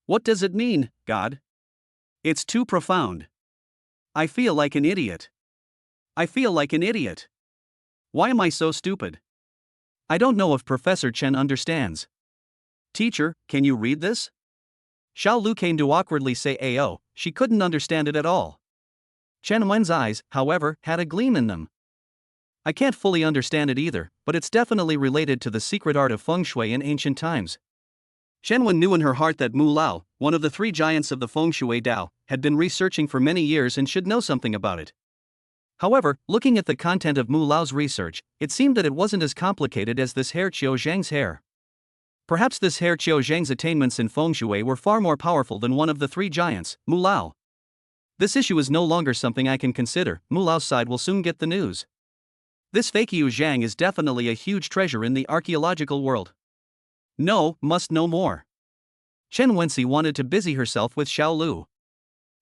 What does it mean, God? It's too profound. I feel like an idiot. Why am I so stupid? I don't know if Professor Chen understands. Teacher, can you read this? Xiao Lu came to awkwardly say "Ayo," she couldn't understand it at all. Chen Wen's eyes, however, had a gleam in them. I can't fully understand it either, but it's definitely related to the secret art of feng shui in ancient times. Chen Wen knew in her heart that Mu Lao, one of the three giants of the feng shui Dao, had been researching for many years and should know something about it. However, looking at the content of Mu Lao's research, it seemed that it wasn't as complicated as this Herr Qiu Zhang's hair. Perhaps this Herr Qiu Zhang's attainments in feng shui were far more powerful than one of the three giants, Mu Lao. This issue is no longer something I can consider. Mu Lao's side will soon get the news. This fake Qiu Zhang is definitely a huge treasure in the archaeological world. No, must know more. Chen Wenxi wanted to busy herself with Xiao Lu.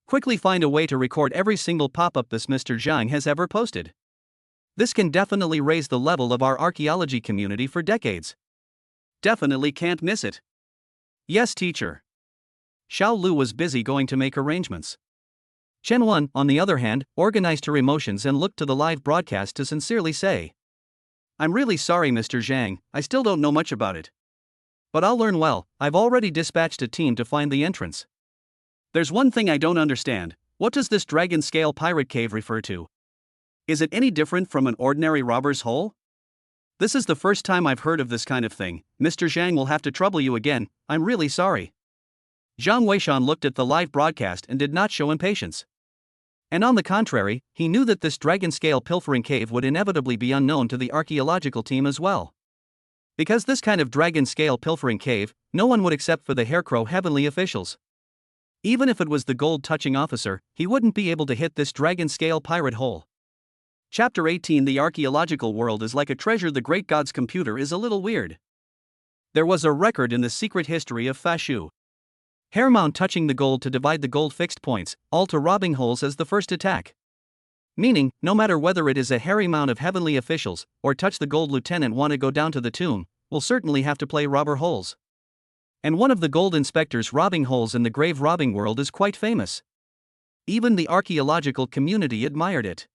Quickly find a way to record every single pop-up this Mr. Jeang has ever posted. This can definitely raise the level of our archaeology community for decades. Definitely can't miss it. Yes, teacher. Xiao Lu was busy going to make arrangements. Chen Wen, on the other hand, organized her emotions and looked to the live broadcast to sincerely say, "I'm really sorry, Mr. Zhang, I still don't know much about it. But I'll learn well. I've already dispatched a team to find the entrance. There's one thing I don't understand. What does this dragon scale pirate cave refer to? Is it any different from an ordinary robber's hole? This is the first time I've heard of this kind of thing. Mr. Zhang will have to trouble you again. I'm really sorry." Zhang Weishan looked at the live broadcast and did not show impatience. And on the contrary, he knew that this dragon scale pilfering cave would inevitably be unknown to the archaeological team as well. Because this kind of dragon scale pilfering cave, no one would accept for the Haircrow heavenly officials. Even if it was the gold touching officer, he wouldn't be able to hit this dragon scale pirate hole. Chapter 18 The archaeological world is like a treasure. The great god's computer is a little weird. There was a record in the secret history of Fashu. Hairmount touching the gold to divide the gold fixed points, all to robbing holes as the first attack. Meaning, no matter whether it is a hairy mount of heavenly officials, or touch the gold lieutenant want to go down to the tomb, will certainly have to play robber holes. And one of the gold inspectors robbing holes in the grave robbing world is quite famous. Even the archaeological community admired it.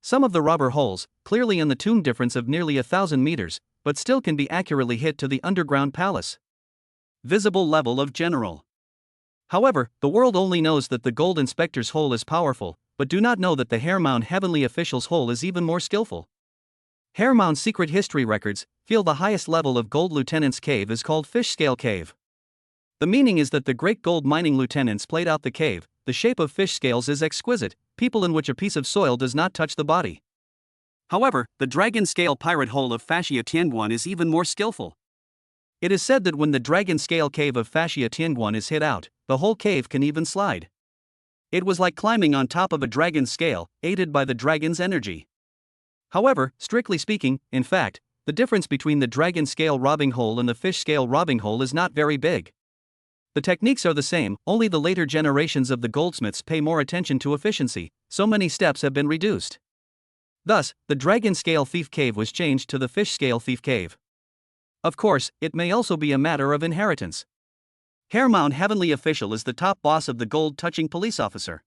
Some of the robber holes, clearly in the tomb difference of nearly 1,000 meters, but still can be accurately hit to the underground palace. Visible level of general. However, the world only knows that the gold inspector's hole is powerful, but do not know that the Hairmount heavenly official's hole is even more skillful. Hairmount's secret history records feel the highest level of gold lieutenant's cave is called Fish Scale Cave. The meaning is that the great gold mining lieutenants played out the cave. The shape of fish scales is exquisite, people in which a piece of soil does not touch the body. However, the dragon scale pirate hole of Fascia Tianguan is even more skillful. It is said that when the dragon scale cave of Fascia Tianguan is hit out, the whole cave can even slide. It was like climbing on top of a dragon's scale, aided by the dragon's energy. However, strictly speaking, in fact, the difference between the dragon scale robbing hole and the fish scale robbing hole is not very big. The techniques are the same, only the later generations of the goldsmiths pay more attention to efficiency, so many steps have been reduced. Thus, the dragon scale thief cave was changed to the fish scale thief cave. Of course, it may also be a matter of inheritance. Hairmount heavenly official is the top boss of the gold-touching police officer.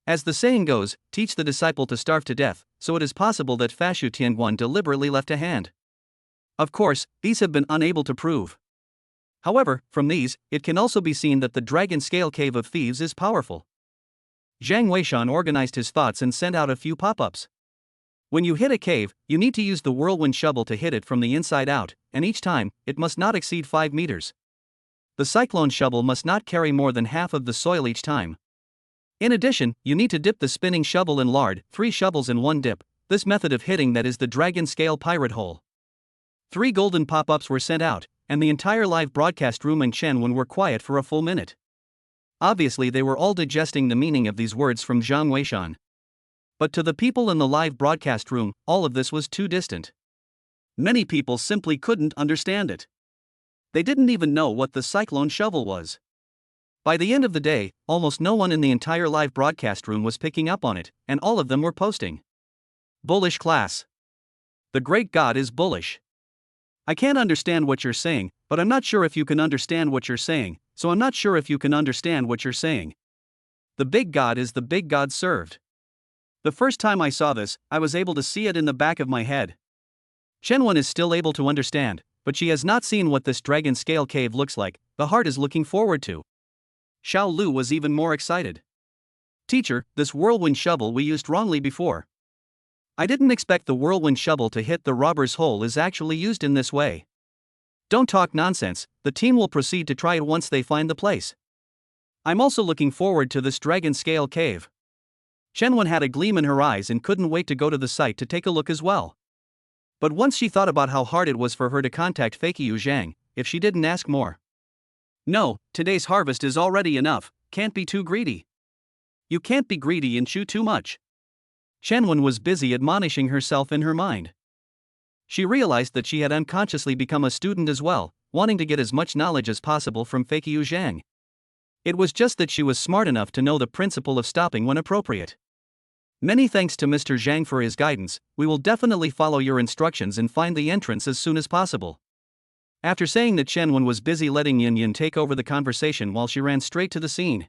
As the saying goes, teach the disciple to starve to death, so it is possible that Fashu Tianguan deliberately left a hand. Of course, these have been unable to prove. However, from these, it can also be seen that the dragon scale cave of thieves is powerful. Zhang Weishan organized his thoughts and sent out a few pop-ups. When you hit a cave, you need to use the whirlwind shovel to hit it from the inside out, and each time, it must not exceed 5 meters. The cyclone shovel must not carry more than half of the soil each time. In addition, you need to dip the spinning shovel in lard, 3 shovels in 1 dip, this method of hitting that is the dragon scale pirate hole. 3 golden pop-ups were sent out, and the entire live broadcast room and Chen Wen were quiet for a full minute. Obviously they were all digesting the meaning of these words from Zhang Weishan. But to the people in the live broadcast room, all of this was too distant. Many people simply couldn't understand it. They didn't even know what the cyclone shovel was. By the end of the day, almost no one in the entire live broadcast room was picking up on it, and all of them were posting. Bullish class. The great god is bullish. I can't understand what you're saying, but I'm not sure if you can understand what you're saying, so I'm not sure if you can understand what you're saying. The big god is the big god served. The first time I saw this, I was able to see it in the back of my head. Chen Wen is still able to understand, but she has not seen what this dragon scale cave looks like. The heart is looking forward to. Xiao Lu was even more excited. Teacher, this whirlwind shovel we used wrongly before. I didn't expect the whirlwind shovel to hit the robber's hole is actually used in this way. Don't talk nonsense, the team will proceed to try it once they find the place. I'm also looking forward to this dragon scale cave. Chen had a gleam in her eyes and couldn't wait to go to the site to take a look as well. But once she thought about how hard it was for her to contact Fakyu Jeang, if she didn't ask more. No, today's harvest is already enough, can't be too greedy. You can't be greedy and chew too much. Chen was busy admonishing herself in her mind. She realized that she had unconsciously become a student as well, wanting to get as much knowledge as possible from Fakyu Jeang. It was just that she was smart enough to know the principle of stopping when appropriate. Many thanks to Mr. Jeang for his guidance, we will definitely follow your instructions and find the entrance as soon as possible. After saying that Chen was busy letting Yun take over the conversation while she ran straight to the scene.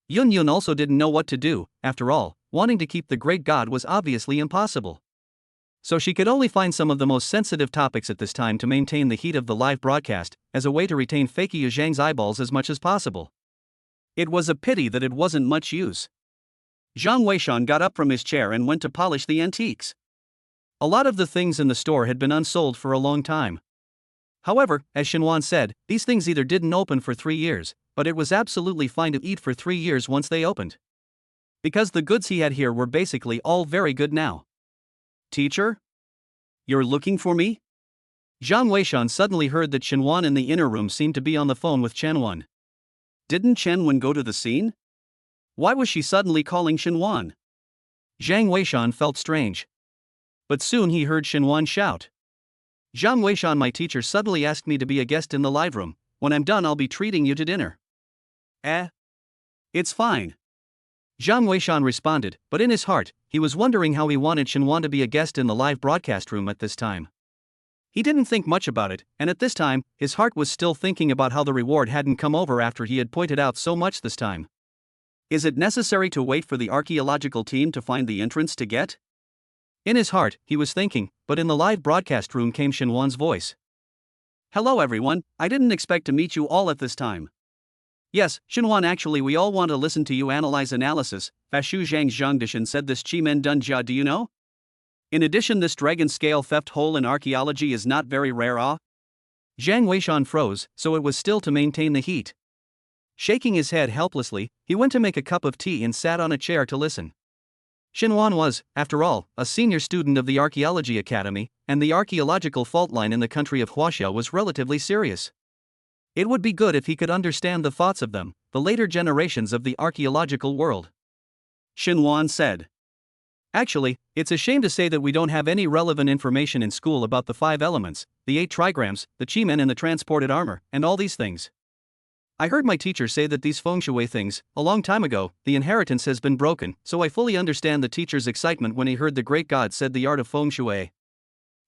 Yun also didn't know what to do, after all, wanting to keep the great god was obviously impossible. So she could only find some of the most sensitive topics at this time to maintain the heat of the live broadcast, as a way to retain Fakyu Zhang's eyeballs as much as possible. It was a pity that it wasn't much use. Zhang Weishan got up from his chair and went to polish the antiques. A lot of the things in the store had been unsold for a long time. However, as Xinhuan said, these things either didn't open for 3 years, but it was absolutely fine to eat for 3 years once they opened. Because the goods he had here were basically all very good now. Teacher? You're looking for me? Zhang Weishan suddenly heard that Xinhuan in the inner room seemed to be on the phone with Chen. Didn't Chen go to the scene? Why was she suddenly calling Xinhuan? Zhang Weishan felt strange. But soon he heard Xinhuan shout. Zhang Weishan, my teacher suddenly asked me to be a guest in the live room. When I'm done I'll be treating you to dinner. It's fine. Zhang Weishan responded, but in his heart, he was wondering how he wanted Xinhuan to be a guest in the live broadcast room at this time. He didn't think much about it, and at this time, his heart was still thinking about how the reward hadn't come over after he had pointed out so much this time. Is it necessary to wait for the archaeological team to find the entrance to get? In his heart, he was thinking, but in the live broadcast room came Xinhuan's voice. Hello everyone, I didn't expect to meet you all at this time. Yes, Xinhuan, actually we all want to listen to you analyze analysis. Fashu Zhang's Zhangdishan said this Chimen Dunjia, do you know? In addition, this dragon scale theft hole in archaeology is not very rare. Zhang Weishan froze, so it was still to maintain the heat. Shaking his head helplessly, he went to make a cup of tea and sat on a chair to listen. Xinhuan was, after all, a senior student of the Archaeology Academy, and the archaeological fault line in the country of Huaxia was relatively serious. It would be good if he could understand the thoughts of them, the later generations of the archaeological world. Xinhuan said. Actually, it's a shame to say that we don't have any relevant information in school about the 5 elements, the 8 trigrams, the Chimen and the transported armor, and all these things. I heard my teacher say that these feng shui things, a long time ago, the inheritance has been broken, so I fully understand the teacher's excitement when he heard the great god said the art of feng shui.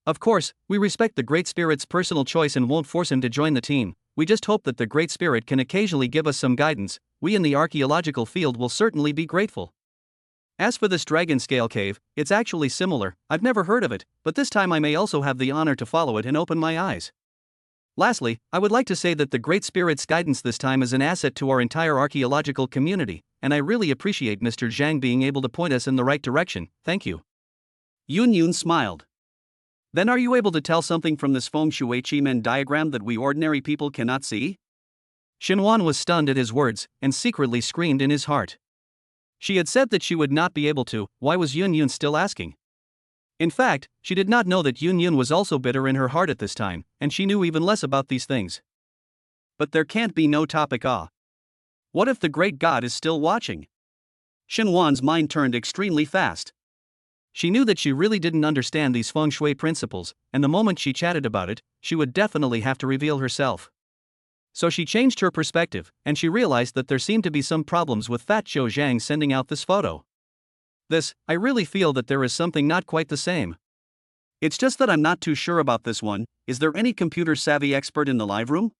Of course, we respect the great spirit's personal choice and won't force him to join the team. We just hope that the great spirit can occasionally give us some guidance. We in the archaeological field will certainly be grateful. As for this dragon scale cave, it's actually similar. I've never heard of it, but this time I may also have the honor to follow it and open my eyes. Lastly, I would like to say that the Great Spirit's guidance this time is an asset to our entire archaeological community, and I really appreciate Mr. Zhang being able to point us in the right direction. Thank you. Yun smiled. Then are you able to tell something from this feng shui Chimen diagram that we ordinary people cannot see? Xinhuan was stunned at his words, and secretly screamed in his heart. She had said that she would not be able to. Why was Yun still asking? In fact, she did not know that Yun was also bitter in her heart at this time, and she knew even less about these things. But there can't be no topic. What if the great god is still watching? Xinhuan's mind turned extremely fast. She knew that she really didn't understand these feng shui principles, and the moment she chatted about it, she would definitely have to reveal herself. So she changed her perspective, and she realized that there seemed to be some problems with Fat Zhou Zhang sending out this photo. I really feel that there is something not quite the same. It's just that I'm not too sure about this one. Is there any computer savvy expert in the live room?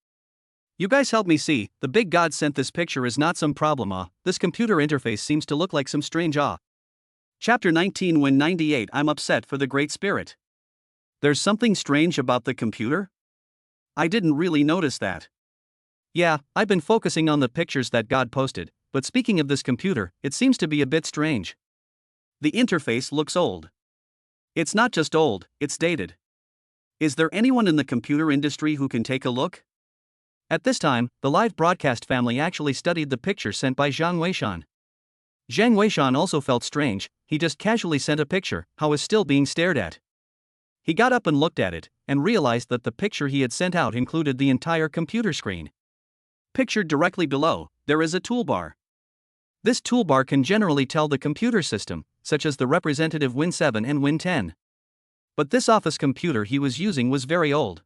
You guys help me see, the big god sent this picture is not some problem. This computer interface seems to look like some strange. Chapter 19 When 98 I'm upset for the Great Spirit. There's something strange about the computer? I didn't really notice that. Yeah, I've been focusing on the pictures that God posted, but speaking of this computer, it seems to be a bit strange. The interface looks old. It's not just old, it's dated. Is there anyone in the computer industry who can take a look? At this time, the live broadcast family actually studied the picture sent by Zhang Weishan. Zhang Weishan also felt strange, he just casually sent a picture, how is still being stared at. He got up and looked at it, and realized that the picture he had sent out included the entire computer screen. Pictured directly below, there is a toolbar. This toolbar can generally tell the computer system, such as the representative Win7 and Win10. But this office computer he was using was very old.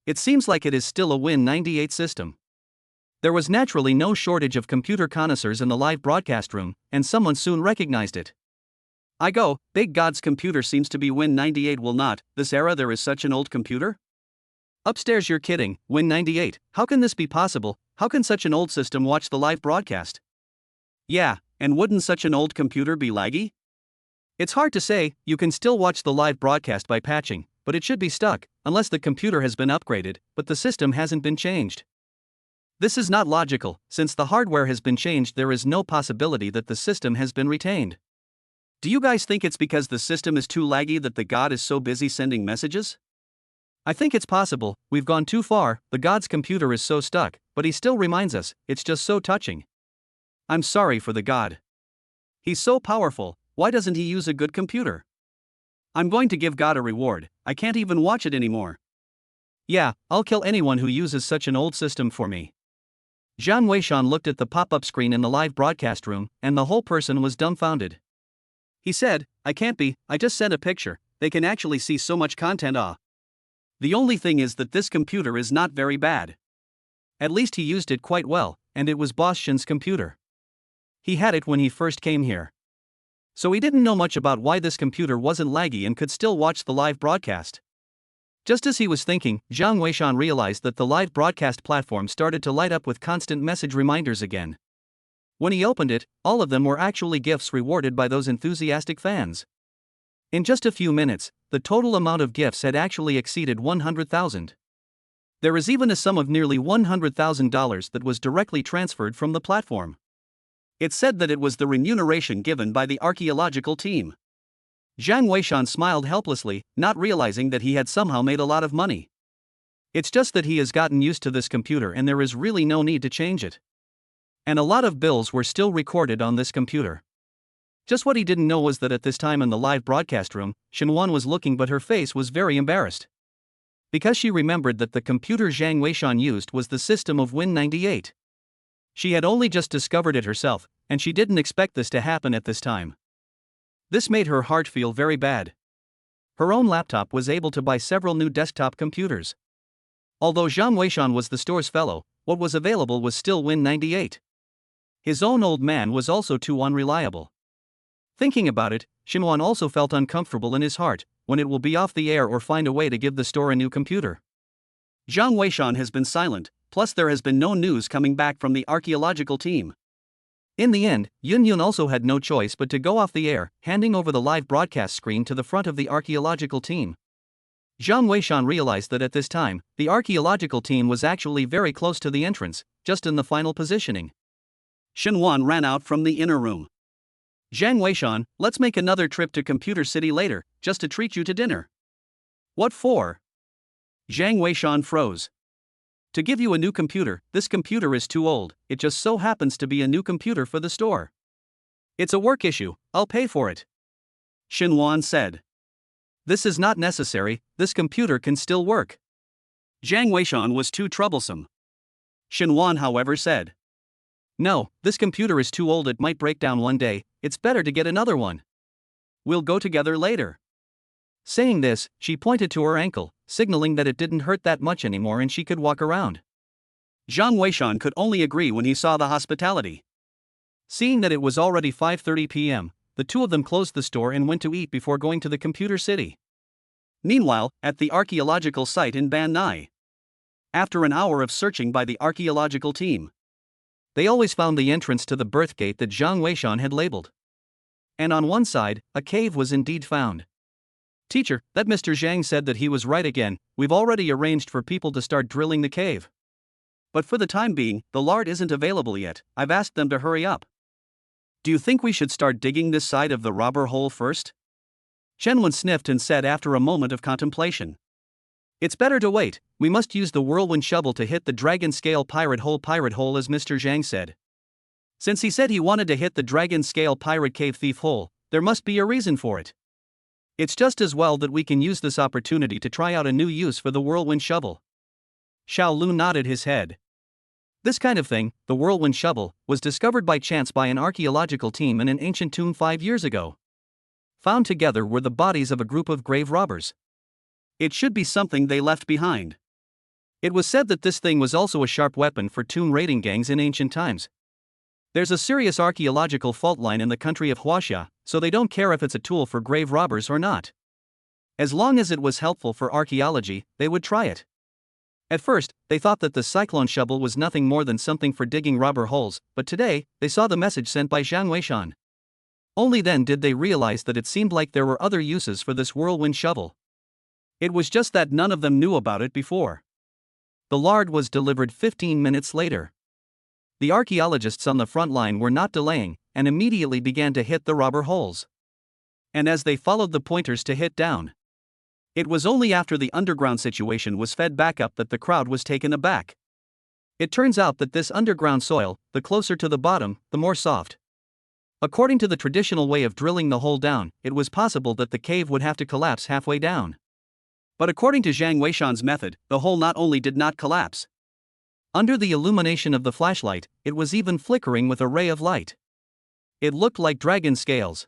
It seems like it is still a Win98 system. There was naturally no shortage of computer connoisseurs in the live broadcast room, and someone soon recognized it. I go, Big God's computer seems to be Win98 will not, this era there is such an old computer? Upstairs you're kidding, Win98, how can this be possible, how can such an old system watch the live broadcast? Yeah, and wouldn't such an old computer be laggy? It's hard to say, you can still watch the live broadcast by patching, but it should be stuck, unless the computer has been upgraded, but the system hasn't been changed. This is not logical, since the hardware has been changed there is no possibility that the system has been retained. Do you guys think it's because the system is too laggy that the God is so busy sending messages? I think it's possible, we've gone too far, the God's computer is so stuck, but he still reminds us, it's just so touching. I'm sorry for the God. He's so powerful, why doesn't he use a good computer? I'm going to give God a reward, I can't even watch it anymore. Yeah, I'll kill anyone who uses such an old system for me. Zhang Weishan looked at the pop-up screen in the live broadcast room, and the whole person was dumbfounded. He said, I can't be, I just sent a picture, they can actually see so much content. The only thing is that this computer is not very bad. At least he used it quite well, and it was Boss Shen's computer. He had it when he first came here. So he didn't know much about why this computer wasn't laggy and could still watch the live broadcast. Just as he was thinking, Zhang Weishan realized that the live broadcast platform started to light up with constant message reminders again. When he opened it, all of them were actually gifts rewarded by those enthusiastic fans. In just a few minutes, the total amount of gifts had actually exceeded 100,000. There is even a sum of nearly $100,000 that was directly transferred from the platform. It said that it was the remuneration given by the archaeological team. Zhang Weishan smiled helplessly, not realizing that he had somehow made a lot of money. It's just that he has gotten used to this computer and there is really no need to change it. And a lot of bills were still recorded on this computer. Just what he didn't know was that at this time in the live broadcast room, Shenwan was looking but her face was very embarrassed. Because she remembered that the computer Zhang Weishan used was the system of Win98. She had only just discovered it herself, and she didn't expect this to happen at this time. This made her heart feel very bad. Her own laptop was able to buy several new desktop computers. Although Zhang Weishan was the store's fellow, what was available was still Win98. His own old man was also too unreliable. Thinking about it, Shinwan also felt uncomfortable in his heart, when it will be off the air or find a way to give the store a new computer. Zhang Weishan has been silent, plus there has been no news coming back from the archaeological team. In the end, Yun also had no choice but to go off the air, handing over the live broadcast screen to the front of the archaeological team. Zhang Weishan realized that at this time, the archaeological team was actually very close to the entrance, just in the final positioning. Shinwan ran out from the inner room. Zhang Weishan, let's make another trip to Computer City later, just to treat you to dinner. What for? Zhang Weishan froze. To give you a new computer, this computer is too old, it just so happens to be a new computer for the store. It's a work issue, I'll pay for it. Shinwan said. This is not necessary, this computer can still work. Zhang Weishan was too troublesome. Shinwan however said. No, this computer is too old, it might break down one day, it's better to get another one. We'll go together later. Saying this, she pointed to her ankle, signaling that it didn't hurt that much anymore and she could walk around. Zhang Weishan could only agree when he saw the hospitality. Seeing that it was already 5:30 p.m., the two of them closed the store and went to eat before going to the Computer City. Meanwhile, at the archaeological site in Ban Nai. After an hour of searching by the archaeological team, they always found the entrance to the birth gate that Zhang Weishan had labeled. And on one side, a cave was indeed found. Teacher, that Mr. Jeang said that he was right again, we've already arranged for people to start drilling the cave. But for the time being, the lard isn't available yet. I've asked them to hurry up. Do you think we should start digging this side of the robber hole first? Chen sniffed and said after a moment of contemplation. It's better to wait. We must use the whirlwind shovel to hit the dragon scale pirate hole as Mr. Jeang said. Since he said he wanted to hit the dragon scale pirate cave thief hole, there must be a reason for it. It's just as well that we can use this opportunity to try out a new use for the whirlwind shovel. Xiao Lu nodded his head. This kind of thing, the whirlwind shovel, was discovered by chance by an archaeological team in an ancient tomb 5 years ago. Found together were the bodies of a group of grave robbers. It should be something they left behind. It was said that this thing was also a sharp weapon for tomb raiding gangs in ancient times. There's a serious archaeological fault line in the country of Huaxia, so they don't care if it's a tool for grave robbers or not. As long as it was helpful for archaeology, they would try it. At first, they thought that the cyclone shovel was nothing more than something for digging robber holes, but today, they saw the message sent by Zhang Weishan. Only then did they realize that it seemed like there were other uses for this whirlwind shovel. It was just that none of them knew about it before. The lard was delivered 15 minutes later. The archaeologists on the front line were not delaying, and immediately began to hit the robber holes. And as they followed the pointers to hit down, it was only after the underground situation was fed back up that the crowd was taken aback. It turns out that this underground soil, the closer to the bottom, the more soft. According to the traditional way of drilling the hole down, it was possible that the cave would have to collapse halfway down. But according to Zhang Weishan's method, the hole not only did not collapse. Under the illumination of the flashlight, it was even flickering with a ray of light. It looked like dragon scales.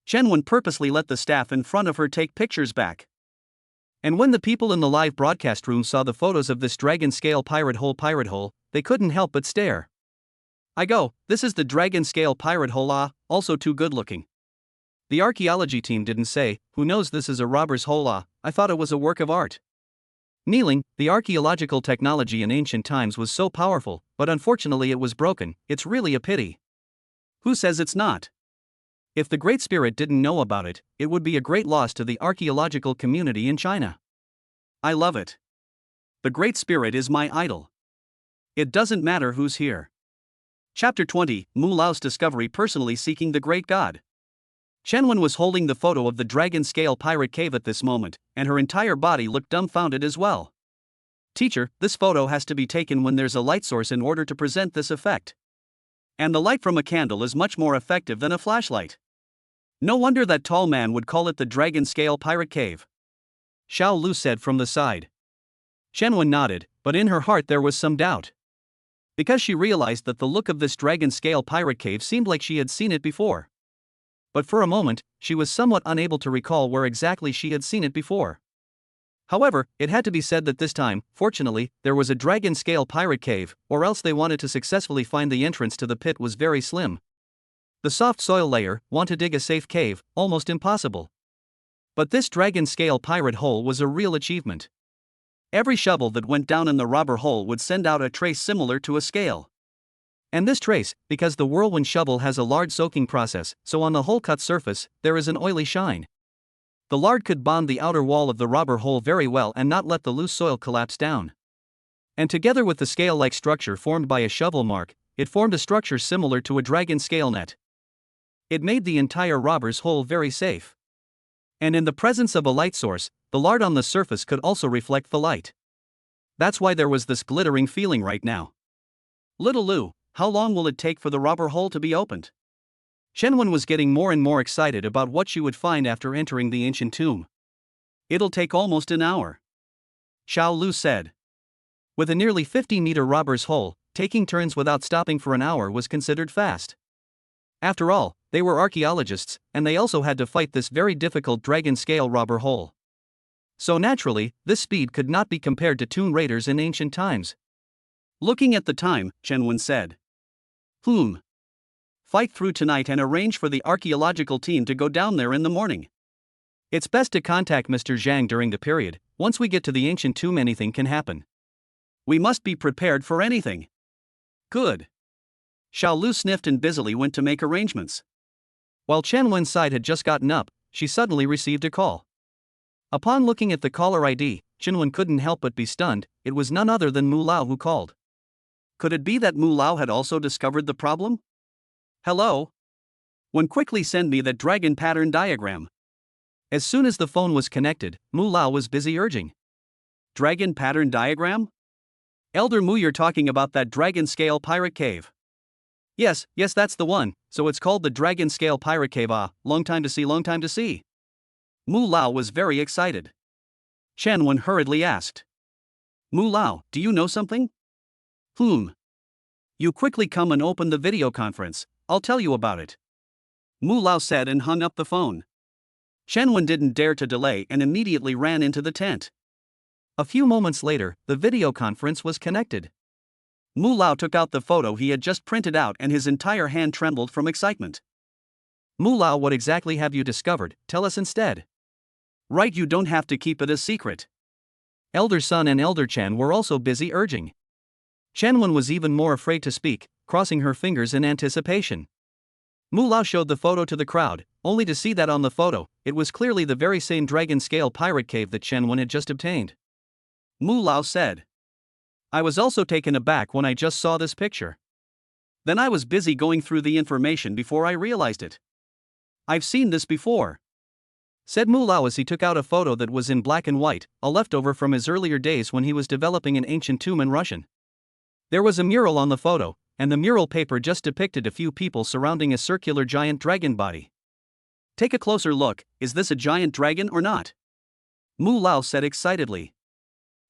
Chen purposely let the staff in front of her take pictures back. And when the people in the live broadcast room saw the photos of this dragon scale pirate hole, they couldn't help but stare. This is the dragon scale pirate hole, also too good looking. The archaeology team didn't say, who knows, this is a robber's hole, I thought it was a work of art. Kneeling, the archaeological technology in ancient times was so powerful, but unfortunately it was broken. It's really a pity. Who says it's not? If the Great Spirit didn't know about it, it would be a great loss to the archaeological community in China. I love it. The Great Spirit is my idol. It doesn't matter who's here. Chapter 20, Mu Lao's discovery personally seeking the Great God. Chen was holding the photo of the dragon scale pirate cave at this moment, and her entire body looked dumbfounded as well. Teacher, this photo has to be taken when there's a light source in order to present this effect. And the light from a candle is much more effective than a flashlight. No wonder that tall man would call it the dragon scale pirate cave. Xiao Lu said from the side. Chen nodded, but in her heart there was some doubt. Because she realized that the look of this dragon scale pirate cave seemed like she had seen it before. But for a moment, she was somewhat unable to recall where exactly she had seen it before. However, it had to be said that this time, fortunately, there was a dragon scale pirate cave, or else they wanted to successfully find the entrance to the pit was very slim. The soft soil layer, want to dig a safe cave, almost impossible. But this dragon scale pirate hole was a real achievement. Every shovel that went down in the robber hole would send out a trace similar to a scale. And this trace, because the whirlwind shovel has a lard soaking process, so on the hole cut surface, there is an oily shine. The lard could bond the outer wall of the robber hole very well and not let the loose soil collapse down. And together with the scale-like structure formed by a shovel mark, it formed a structure similar to a dragon scale net. It made the entire robber's hole very safe. And in the presence of a light source, the lard on the surface could also reflect the light. That's why there was this glittering feeling right now. Little Lu, how long will it take for the robber hole to be opened? Chen was getting more and more excited about what she would find after entering the ancient tomb. It'll take almost an hour. Xiao Lu said. With a nearly 50-meter robber's hole, taking turns without stopping for an hour was considered fast. After all, they were archaeologists, and they also had to fight this very difficult dragon scale robber hole. So naturally, this speed could not be compared to tomb raiders in ancient times. Looking at the time, Chen said. Fight through tonight and arrange for the archaeological team to go down there in the morning. It's best to contact Mr. Jeang during the period. Once we get to the ancient tomb, anything can happen. We must be prepared for anything. Good. Xiao Lu sniffed and busily went to make arrangements. While Chen Wen's side had just gotten up, she suddenly received a call. Upon looking at the caller ID, Chen Wen couldn't help but be stunned. It was none other than Mu Lao who called. Could it be that Mu Lao had also discovered the problem? Hello? One quickly send me that dragon pattern diagram. As soon as the phone was connected, Mu Lao was busy urging. Dragon pattern diagram? Elder Mu, you're talking about that dragon scale pirate cave. Yes, that's the one, so it's called the Dragon Scale Pirate Cave. Ah, long time to see, long time to see. Mu Lao was very excited. Chen Wen hurriedly asked. Mu Lao, do you know something? You quickly come and open the video conference, I'll tell you about it. Mu Lao said and hung up the phone. Chen Wen didn't dare to delay and immediately ran into the tent. A few moments later, the video conference was connected. Mu Lao took out the photo he had just printed out and his entire hand trembled from excitement. Mu Lao, what exactly have you discovered? Tell us instead. Right, you don't have to keep it a secret. Elder Sun and Elder Chen were also busy urging. Chen Wen was even more afraid to speak, crossing her fingers in anticipation. Mu Lao showed the photo to the crowd, only to see that on the photo, it was clearly the very same dragon scale pirate cave that Chen Wen had just obtained. Mu Lao said. I was also taken aback when I just saw this picture. Then I was busy going through the information before I realized it. I've seen this before, said Mu Lao as he took out a photo that was in black and white, a leftover from his earlier days when he was developing an ancient tomb in Russian. There was a mural on the photo, and the mural paper just depicted a few people surrounding a circular giant dragon body. Take a closer look, is this a giant dragon or not? Mu Lao said excitedly.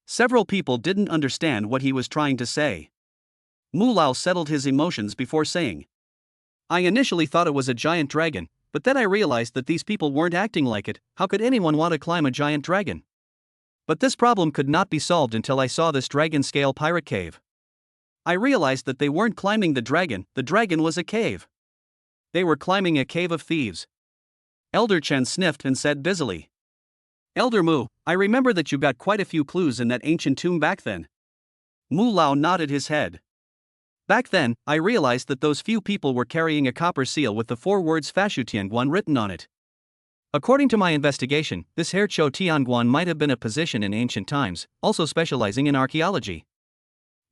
Several people didn't understand what he was trying to say. Mu Lao settled his emotions before saying, I initially thought it was a giant dragon, but then I realized that these people weren't acting like it. How could anyone want to climb a giant dragon? But this problem could not be solved until I saw this dragon scale pirate cave. I realized that they weren't climbing the dragon was a cave. They were climbing a cave of thieves. Elder Chen sniffed and said busily. Elder Mu, I remember that you got quite a few clues in that ancient tomb back then. Mu Lao nodded his head. Back then, I realized that those few people were carrying a copper seal with the 4 words Fashu Tianguan written on it. According to my investigation, this Hercho Tianguan might have been a position in ancient times, also specializing in archaeology.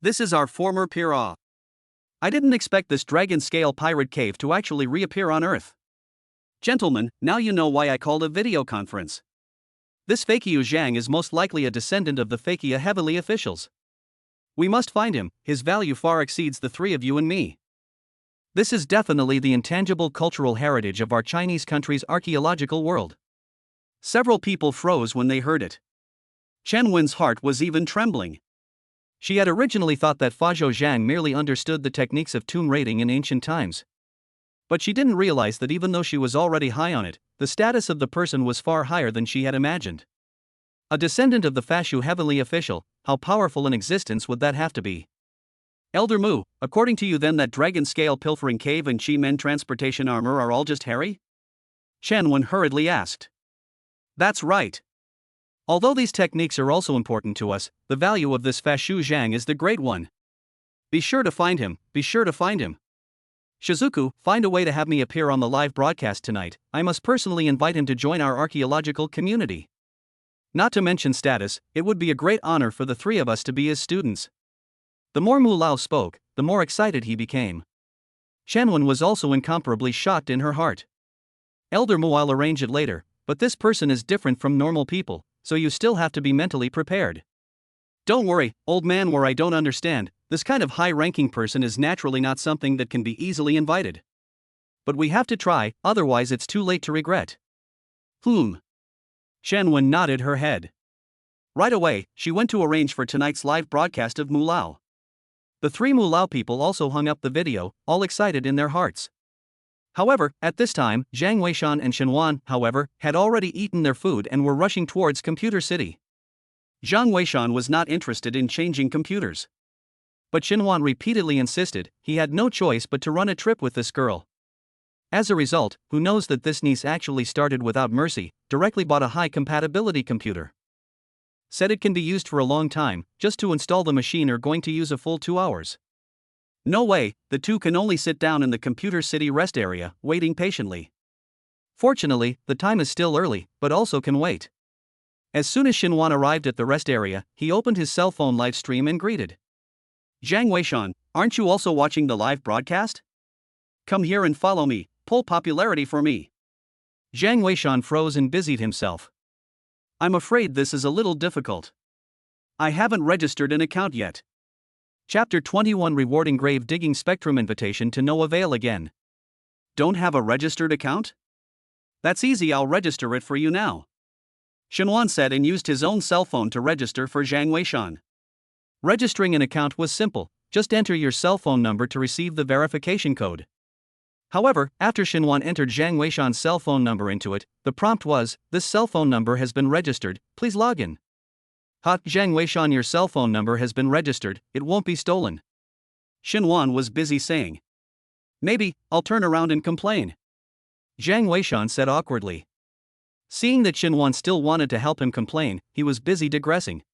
This is our former Pira. I didn't expect this dragon-scale pirate cave to actually reappear on Earth. Gentlemen, now you know why I called a video conference. This Fakyu Jeang is most likely a descendant of the Fakya heavenly officials. We must find him, his value far exceeds the 3 of you and me. This is definitely the intangible cultural heritage of our Chinese country's archaeological world. Several people froze when they heard it. Chen Wen's heart was even trembling. She had originally thought that Fazhou Zhang merely understood the techniques of tomb raiding in ancient times. But she didn't realize that even though she was already high on it, the status of the person was far higher than she had imagined. A descendant of the Fashu heavenly official, how powerful an existence would that have to be? Elder Mu, according to you then that dragon-scale pilfering cave and Chi Men transportation armor are all just hairy? Chen Wen hurriedly asked. That's right. Although these techniques are also important to us, the value of this Fashu Zhang is the great one. Be sure to find him, be sure to find him. Shizuku, find a way to have me appear on the live broadcast tonight. I must personally invite him to join our archaeological community. Not to mention status, it would be a great honor for the 3 of us to be his students. The more Mu Lao spoke, the more excited he became. Chen Wen was also incomparably shocked in her heart. Elder Mu, I'll arrange it later, but this person is different from normal people, so you still have to be mentally prepared. Don't worry, old man, where I don't understand, this kind of high-ranking person is naturally not something that can be easily invited. But we have to try, otherwise it's too late to regret. Chen Wen nodded her head. Right away, she went to arrange for tonight's live broadcast of Mu Lao. The 3 Mu Lao people also hung up the video, all excited in their hearts. However, at this time, Zhang Weishan and Shenwan, however, had already eaten their food and were rushing towards Computer City. Zhang Weishan was not interested in changing computers. But Shenwan repeatedly insisted he had no choice but to run a trip with this girl. As a result, who knows that this niece actually started without mercy, directly bought a high-compatibility computer. Said it can be used for a long time, just to install the machine are going to use a full 2 hours. No way, the 2 can only sit down in the Computer City rest area, waiting patiently. Fortunately, the time is still early, but also can wait. As soon as Shinwan arrived at the rest area, he opened his cell phone live stream and greeted Jiang Weishan, aren't you also watching the live broadcast? Come here and follow me, pull popularity for me. Jiang Weishan froze and busied himself. I'm afraid this is a little difficult. I haven't registered an account yet. Chapter 21 Rewarding Grave Digging Spectrum Invitation to no avail again. Don't have a registered account? That's easy, I'll register it for you now. Shenwan said and used his own cell phone to register for Jiang Weishan. Registering an account was simple, just enter your cell phone number to receive the verification code. However, after Shenwan entered Jiang Weishan's cell phone number into it, the prompt was, "This cell phone number has been registered, please log in." "Hot, Jiang Weishan, your cell phone number has been registered, it won't be stolen." Shenwan was busy saying. "Maybe, I'll turn around and complain," Jiang Weishan said awkwardly. Seeing that Shenwan still wanted to help him complain, he was busy digressing.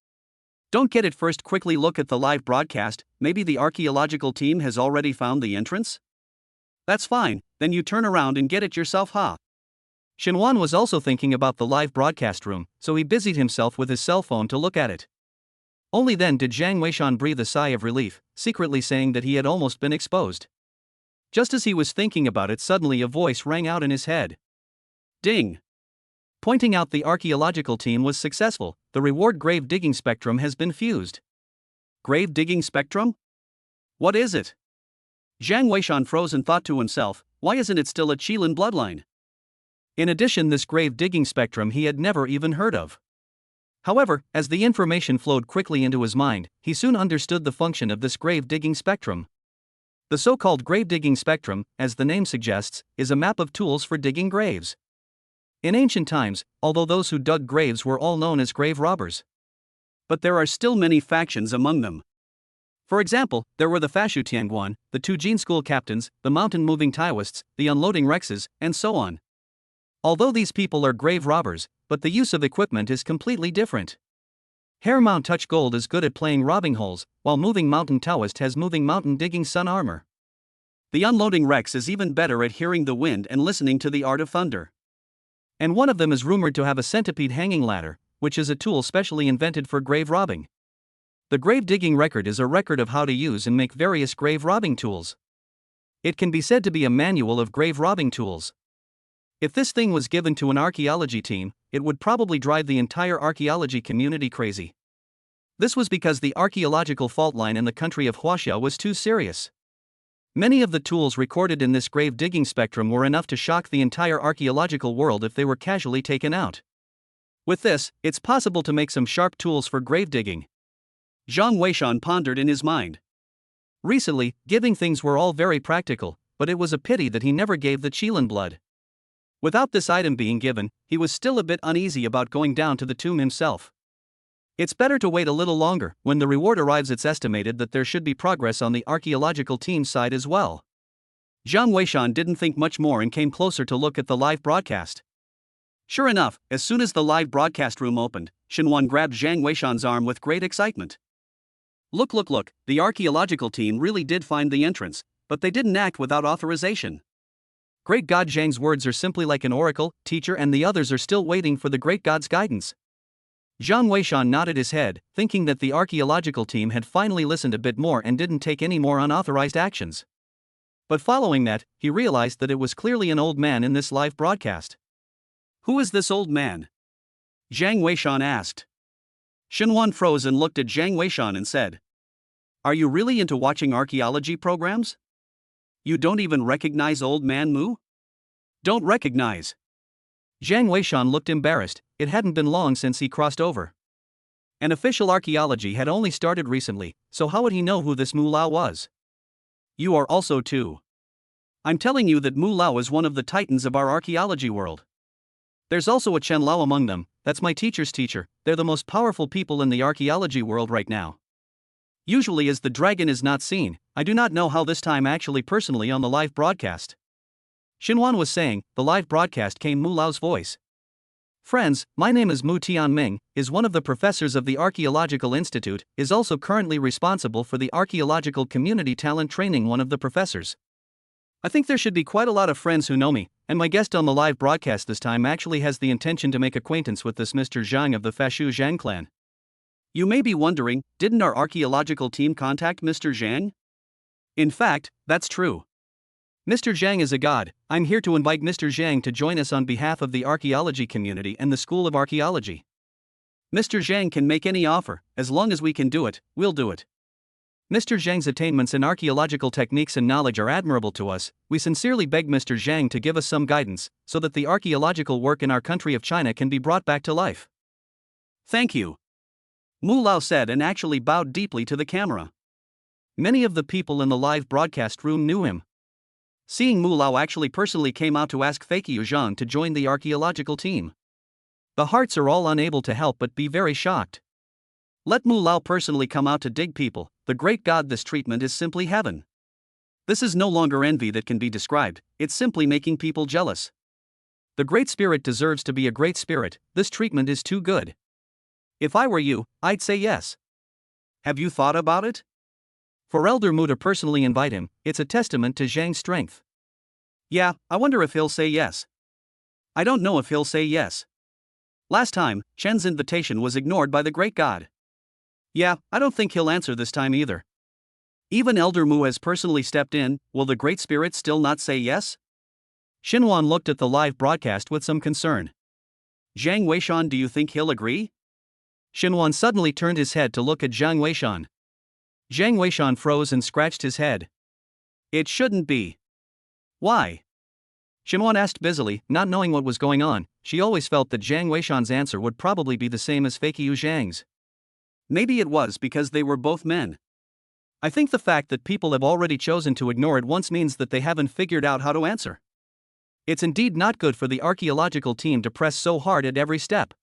"Don't get it first, quickly look at the live broadcast, maybe the archaeological team has already found the entrance?" "That's fine, then you turn around and get it yourself, ha." Shenwan was also thinking about the live broadcast room, so he busied himself with his cell phone to look at it. Only then did Jiang Weishan breathe a sigh of relief, secretly saying that he had almost been exposed. Just as he was thinking about it, suddenly a voice rang out in his head. Ding! Pointing out the archaeological team was successful, the reward grave digging spectrum has been fused. Grave digging spectrum? What is it? Jiang Weishan froze and thought to himself, why isn't it still a Qilin bloodline? In addition, this grave digging spectrum he had never even heard of. However, as the information flowed quickly into his mind, he soon understood the function of this grave digging spectrum. The so-called grave digging spectrum, as the name suggests, is a map of tools for digging graves. In ancient times, although those who dug graves were all known as grave robbers, but there are still many factions among them. For example, there were the Fashu Tianguan, the two Jin school captains, the mountain-moving Taoists, the unloading Rexes, and so on. Although these people are grave robbers, but the use of equipment is completely different. Hair Mount Touch Gold is good at playing robbing holes, while Moving Mountain Taoist has moving mountain digging sun armor. The unloading Rex is even better at hearing the wind and listening to the art of thunder. And one of them is rumored to have a centipede hanging ladder, which is a tool specially invented for grave robbing. The grave digging record is a record of how to use and make various grave robbing tools. It can be said to be a manual of grave robbing tools. If this thing was given to an archaeology team, it would probably drive the entire archaeology community crazy. This was because the archaeological fault line in the country of Huaxia was too serious. Many of the tools recorded in this grave digging spectrum were enough to shock the entire archaeological world if they were casually taken out. With this, it's possible to make some sharp tools for grave digging. Jiang Weishan pondered in his mind. Recently, giving things were all very practical, but it was a pity that he never gave the Qilin blood. Without this item being given, he was still a bit uneasy about going down to the tomb himself. It's better to wait a little longer. When the reward arrives, it's estimated that there should be progress on the archaeological team's side as well. Jiang Weishan didn't think much more and came closer to look at the live broadcast. Sure enough, as soon as the live broadcast room opened, Shenwan grabbed Jiang Weishan's arm with great excitement. Look, the archaeological team really did find the entrance, but they didn't act without authorization. Great God, Zhang's words are simply like an oracle, teacher, and the others are still waiting for the great God's guidance. Jiang Weishan nodded his head, thinking that the archaeological team had finally listened a bit more and didn't take any more unauthorized actions. But following that, he realized that it was clearly an old man in this live broadcast. Who is this old man? Jiang Weishan asked. Shenwan froze and looked at Jiang Weishan and said, "Are you really into watching archaeology programs? You don't even recognize Old Man Mu?" "Don't recognize." Jiang Weishan looked embarrassed. It hadn't been long since he crossed over. And official archaeology had only started recently, so how would he know who this Mu Lao was? "You are also too. I'm telling you that Mu Lao is one of the titans of our archaeology world. There's also a Chen Lao among them, that's my teacher's teacher, they're the most powerful people in the archaeology world right now. Usually as the dragon is not seen, I do not know how this time actually personally on the live broadcast." Shenwan was saying, the live broadcast came Mu Lao's voice. "Friends, my name is Mu Tianming, is one of the professors of the Archaeological Institute, is also currently responsible for the archaeological community talent training one of the professors. I think there should be quite a lot of friends who know me, and my guest on the live broadcast this time actually has the intention to make acquaintance with this Mr. Jeang of the Fashu Zhang clan. You may be wondering, didn't our archaeological team contact Mr. Jeang? In fact, that's true. Mr. Jeang is a god. I'm here to invite Mr. Jeang to join us on behalf of the archaeology community and the School of Archaeology. Mr. Jeang can make any offer, as long as we can do it, we'll do it. Mr. Jeang's attainments in archaeological techniques and knowledge are admirable to us. We sincerely beg Mr. Jeang to give us some guidance, so that the archaeological work in our country of China can be brought back to life. Thank you. Mu Lao said and actually bowed deeply to the camera. Many of the people in the live broadcast room knew him. Seeing Mu Lao actually personally came out to ask Fakey Jeang to join the archaeological team. The hearts are all unable to help but be very shocked. Let Mu Lao personally come out to dig people, the great god, this treatment is simply heaven. This is no longer envy that can be described, it's simply making people jealous. The great spirit deserves to be a great spirit, this treatment is too good. If I were you, I'd say yes. Have you thought about it? For Elder Mu to personally invite him, it's a testament to Zhang's strength. Yeah, I wonder if he'll say yes. I don't know if he'll say yes. Last time, Chen's invitation was ignored by the great god. Yeah, I don't think he'll answer this time either. Even Elder Mu has personally stepped in, will the great spirit still not say yes? Xinhuan looked at the live broadcast with some concern. Jiang Weishan, do you think he'll agree? Xinhuan suddenly turned his head to look at Jiang Weishan. Jiang Weishan froze and scratched his head. It shouldn't be. Why? Xinhuan asked busily, not knowing what was going on. She always felt that Jiang Weishan's answer would probably be the same as Fakey Zhang's. Maybe it was because they were both men. I think the fact that people have already chosen to ignore it once means that they haven't figured out how to answer. It's indeed not good for the archaeological team to press so hard at every step.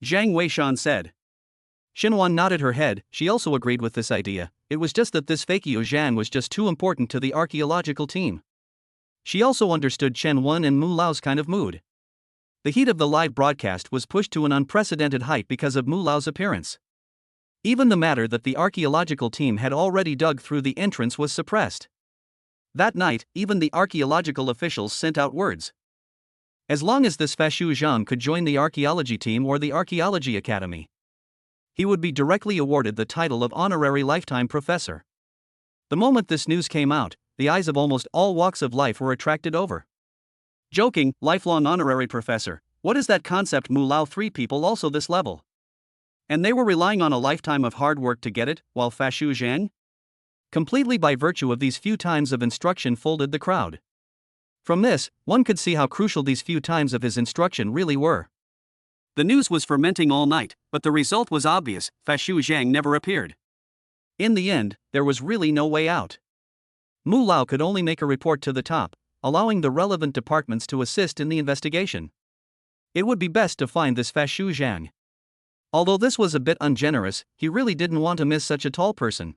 Jiang Weishan said. Xinhuan nodded her head, she also agreed with this idea, it was just that this Fakey Zhang was just too important to the archaeological team. She also understood Chen Wen and Mu Lao's kind of mood. The heat of the live broadcast was pushed to an unprecedented height because of Mu Lao's appearance. Even the matter that the archaeological team had already dug through the entrance was suppressed. That night, even the archaeological officials sent out words. As long as this Fashu Zhang could join the archaeology team or the archaeology academy, he would be directly awarded the title of honorary lifetime professor. The moment this news came out, the eyes of almost all walks of life were attracted over. Joking, lifelong honorary professor, what is that concept? Mu Lao, 3 people also this level. And they were relying on a lifetime of hard work to get it, while Fashu Zhang? Completely by virtue of these few times of instruction folded the crowd. From this, one could see how crucial these few times of his instruction really were. The news was fermenting all night, but the result was obvious, Fashu Zhang never appeared. In the end, there was really no way out. Mu Lao could only make a report to the top, allowing the relevant departments to assist in the investigation. It would be best to find this Fashu Zhang. Although this was a bit ungenerous, he really didn't want to miss such a tall person.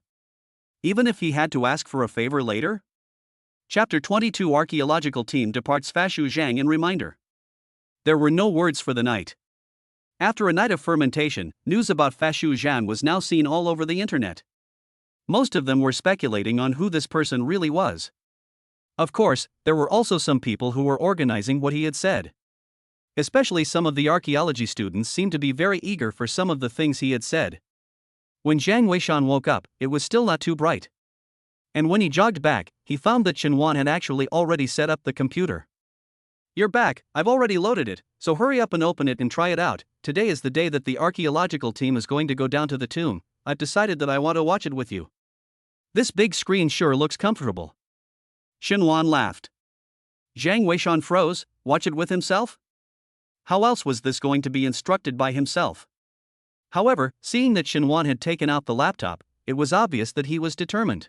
Even if he had to ask for a favor later? Chapter 22 Archaeological Team departs Fashu Zhang in reminder. There were no words for the night. After a night of fermentation, news about Fashu Zhang was now seen all over the internet. Most of them were speculating on who this person really was. Of course, there were also some people who were organizing what he had said. Especially some of the archaeology students seemed to be very eager for some of the things he had said. When Jiang Weishan woke up, it was still not too bright. And when he jogged back, he found that Xinhuan had actually already set up the computer. You're back, I've already loaded it, so hurry up and open it and try it out. Today is the day that the archaeological team is going to go down to the tomb. I've decided that I want to watch it with you. This big screen sure looks comfortable. Xinhuan laughed. Jiang Weishan froze, watch it with himself? How else was this going to be instructed by himself? However, seeing that Xinhuan had taken out the laptop, it was obvious that he was determined.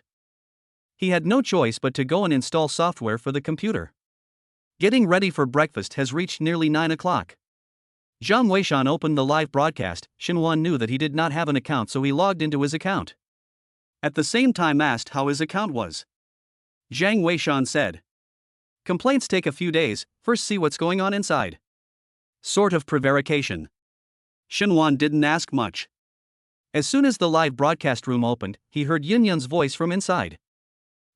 He had no choice but to go and install software for the computer. Getting ready for breakfast has reached nearly 9 o'clock. Jiang Weishan opened the live broadcast. Xinhuan knew that he did not have an account, so he logged into his account. At the same time asked how his account was. Jiang Weishan said. Complaints take a few days, first see what's going on inside. Sort of prevarication. Xinhuan didn't ask much. As soon as the live broadcast room opened, he heard Yin-Yun's voice from inside.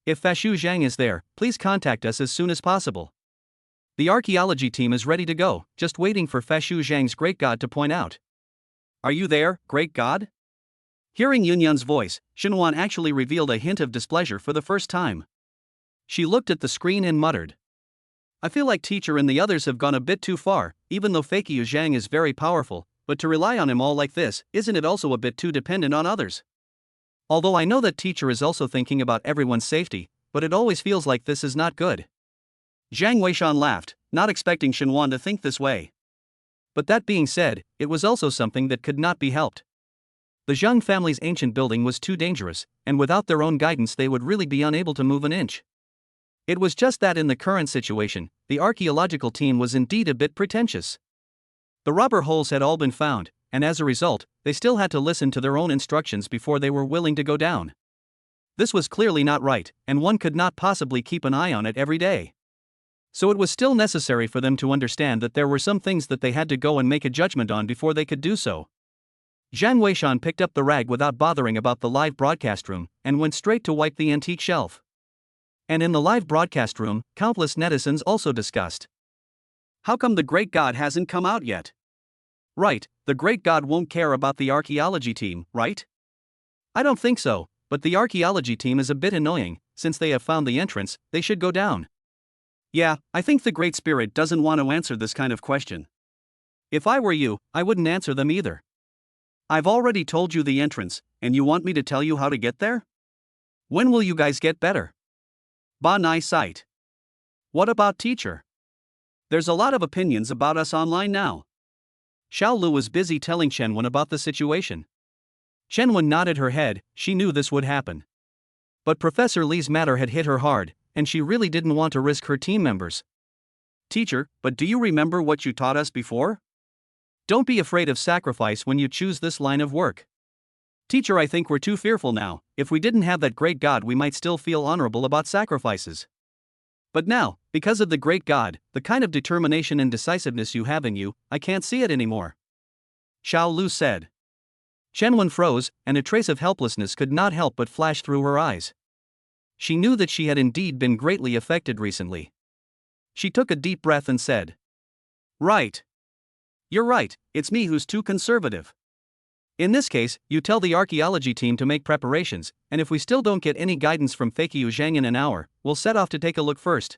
If Fashu Zhang is there, please contact us as soon as possible. The archaeology team is ready to go, just waiting for Fashu Zhang's great god to point out. Are you there, great god? Hearing Yunyun's voice, Shinwan actually revealed a hint of displeasure for the first time. She looked at the screen and muttered, "I feel like teacher and the others have gone a bit too far, even though Fakey Jeang is very powerful, but to rely on him all like this, isn't it also a bit too dependent on others? Although I know that teacher is also thinking about everyone's safety, but it always feels like this is not good." Zhang Weishan laughed, not expecting Shinwan to think this way. But that being said, it was also something that could not be helped. The Zhang family's ancient building was too dangerous, and without their own guidance they would really be unable to move an inch. It was just that in the current situation, the archaeological team was indeed a bit pretentious. The rubber holes had all been found, and as a result, they still had to listen to their own instructions before they were willing to go down. This was clearly not right, and one could not possibly keep an eye on it every day. So it was still necessary for them to understand that there were some things that they had to go and make a judgment on before they could do so. Zhang Weishan picked up the rag without bothering about the live broadcast room, and went straight to wipe the antique shelf. And in the live broadcast room, countless netizens also discussed. How come the Great God hasn't come out yet? Right, the Great God won't care about the archaeology team, right? I don't think so, but the archaeology team is a bit annoying. Since they have found the entrance, they should go down. Yeah, I think the Great Spirit doesn't want to answer this kind of question. If I were you, I wouldn't answer them either. I've already told you the entrance, and you want me to tell you how to get there? When will you guys get better? Ba Nai Sight. What about teacher? There's a lot of opinions about us online now. Xiao Lu was busy telling Chenwen about the situation. Chenwen nodded her head, she knew this would happen. But Professor Li's matter had hit her hard, and she really didn't want to risk her team members. Teacher, but do you remember what you taught us before? Don't be afraid of sacrifice when you choose this line of work. Teacher, I think we're too fearful now. If we didn't have that great God, we might still feel honorable about sacrifices. But now, because of the great God, the kind of determination and decisiveness you have in you, I can't see it anymore. Xiao Lu said. Chenwen froze, and a trace of helplessness could not help but flash through her eyes. She knew that she had indeed been greatly affected recently. She took a deep breath and said, "Right. You're right, it's me who's too conservative. In this case, you tell the archaeology team to make preparations, and if we still don't get any guidance from Fakey Zhang in an hour, we'll set off to take a look first.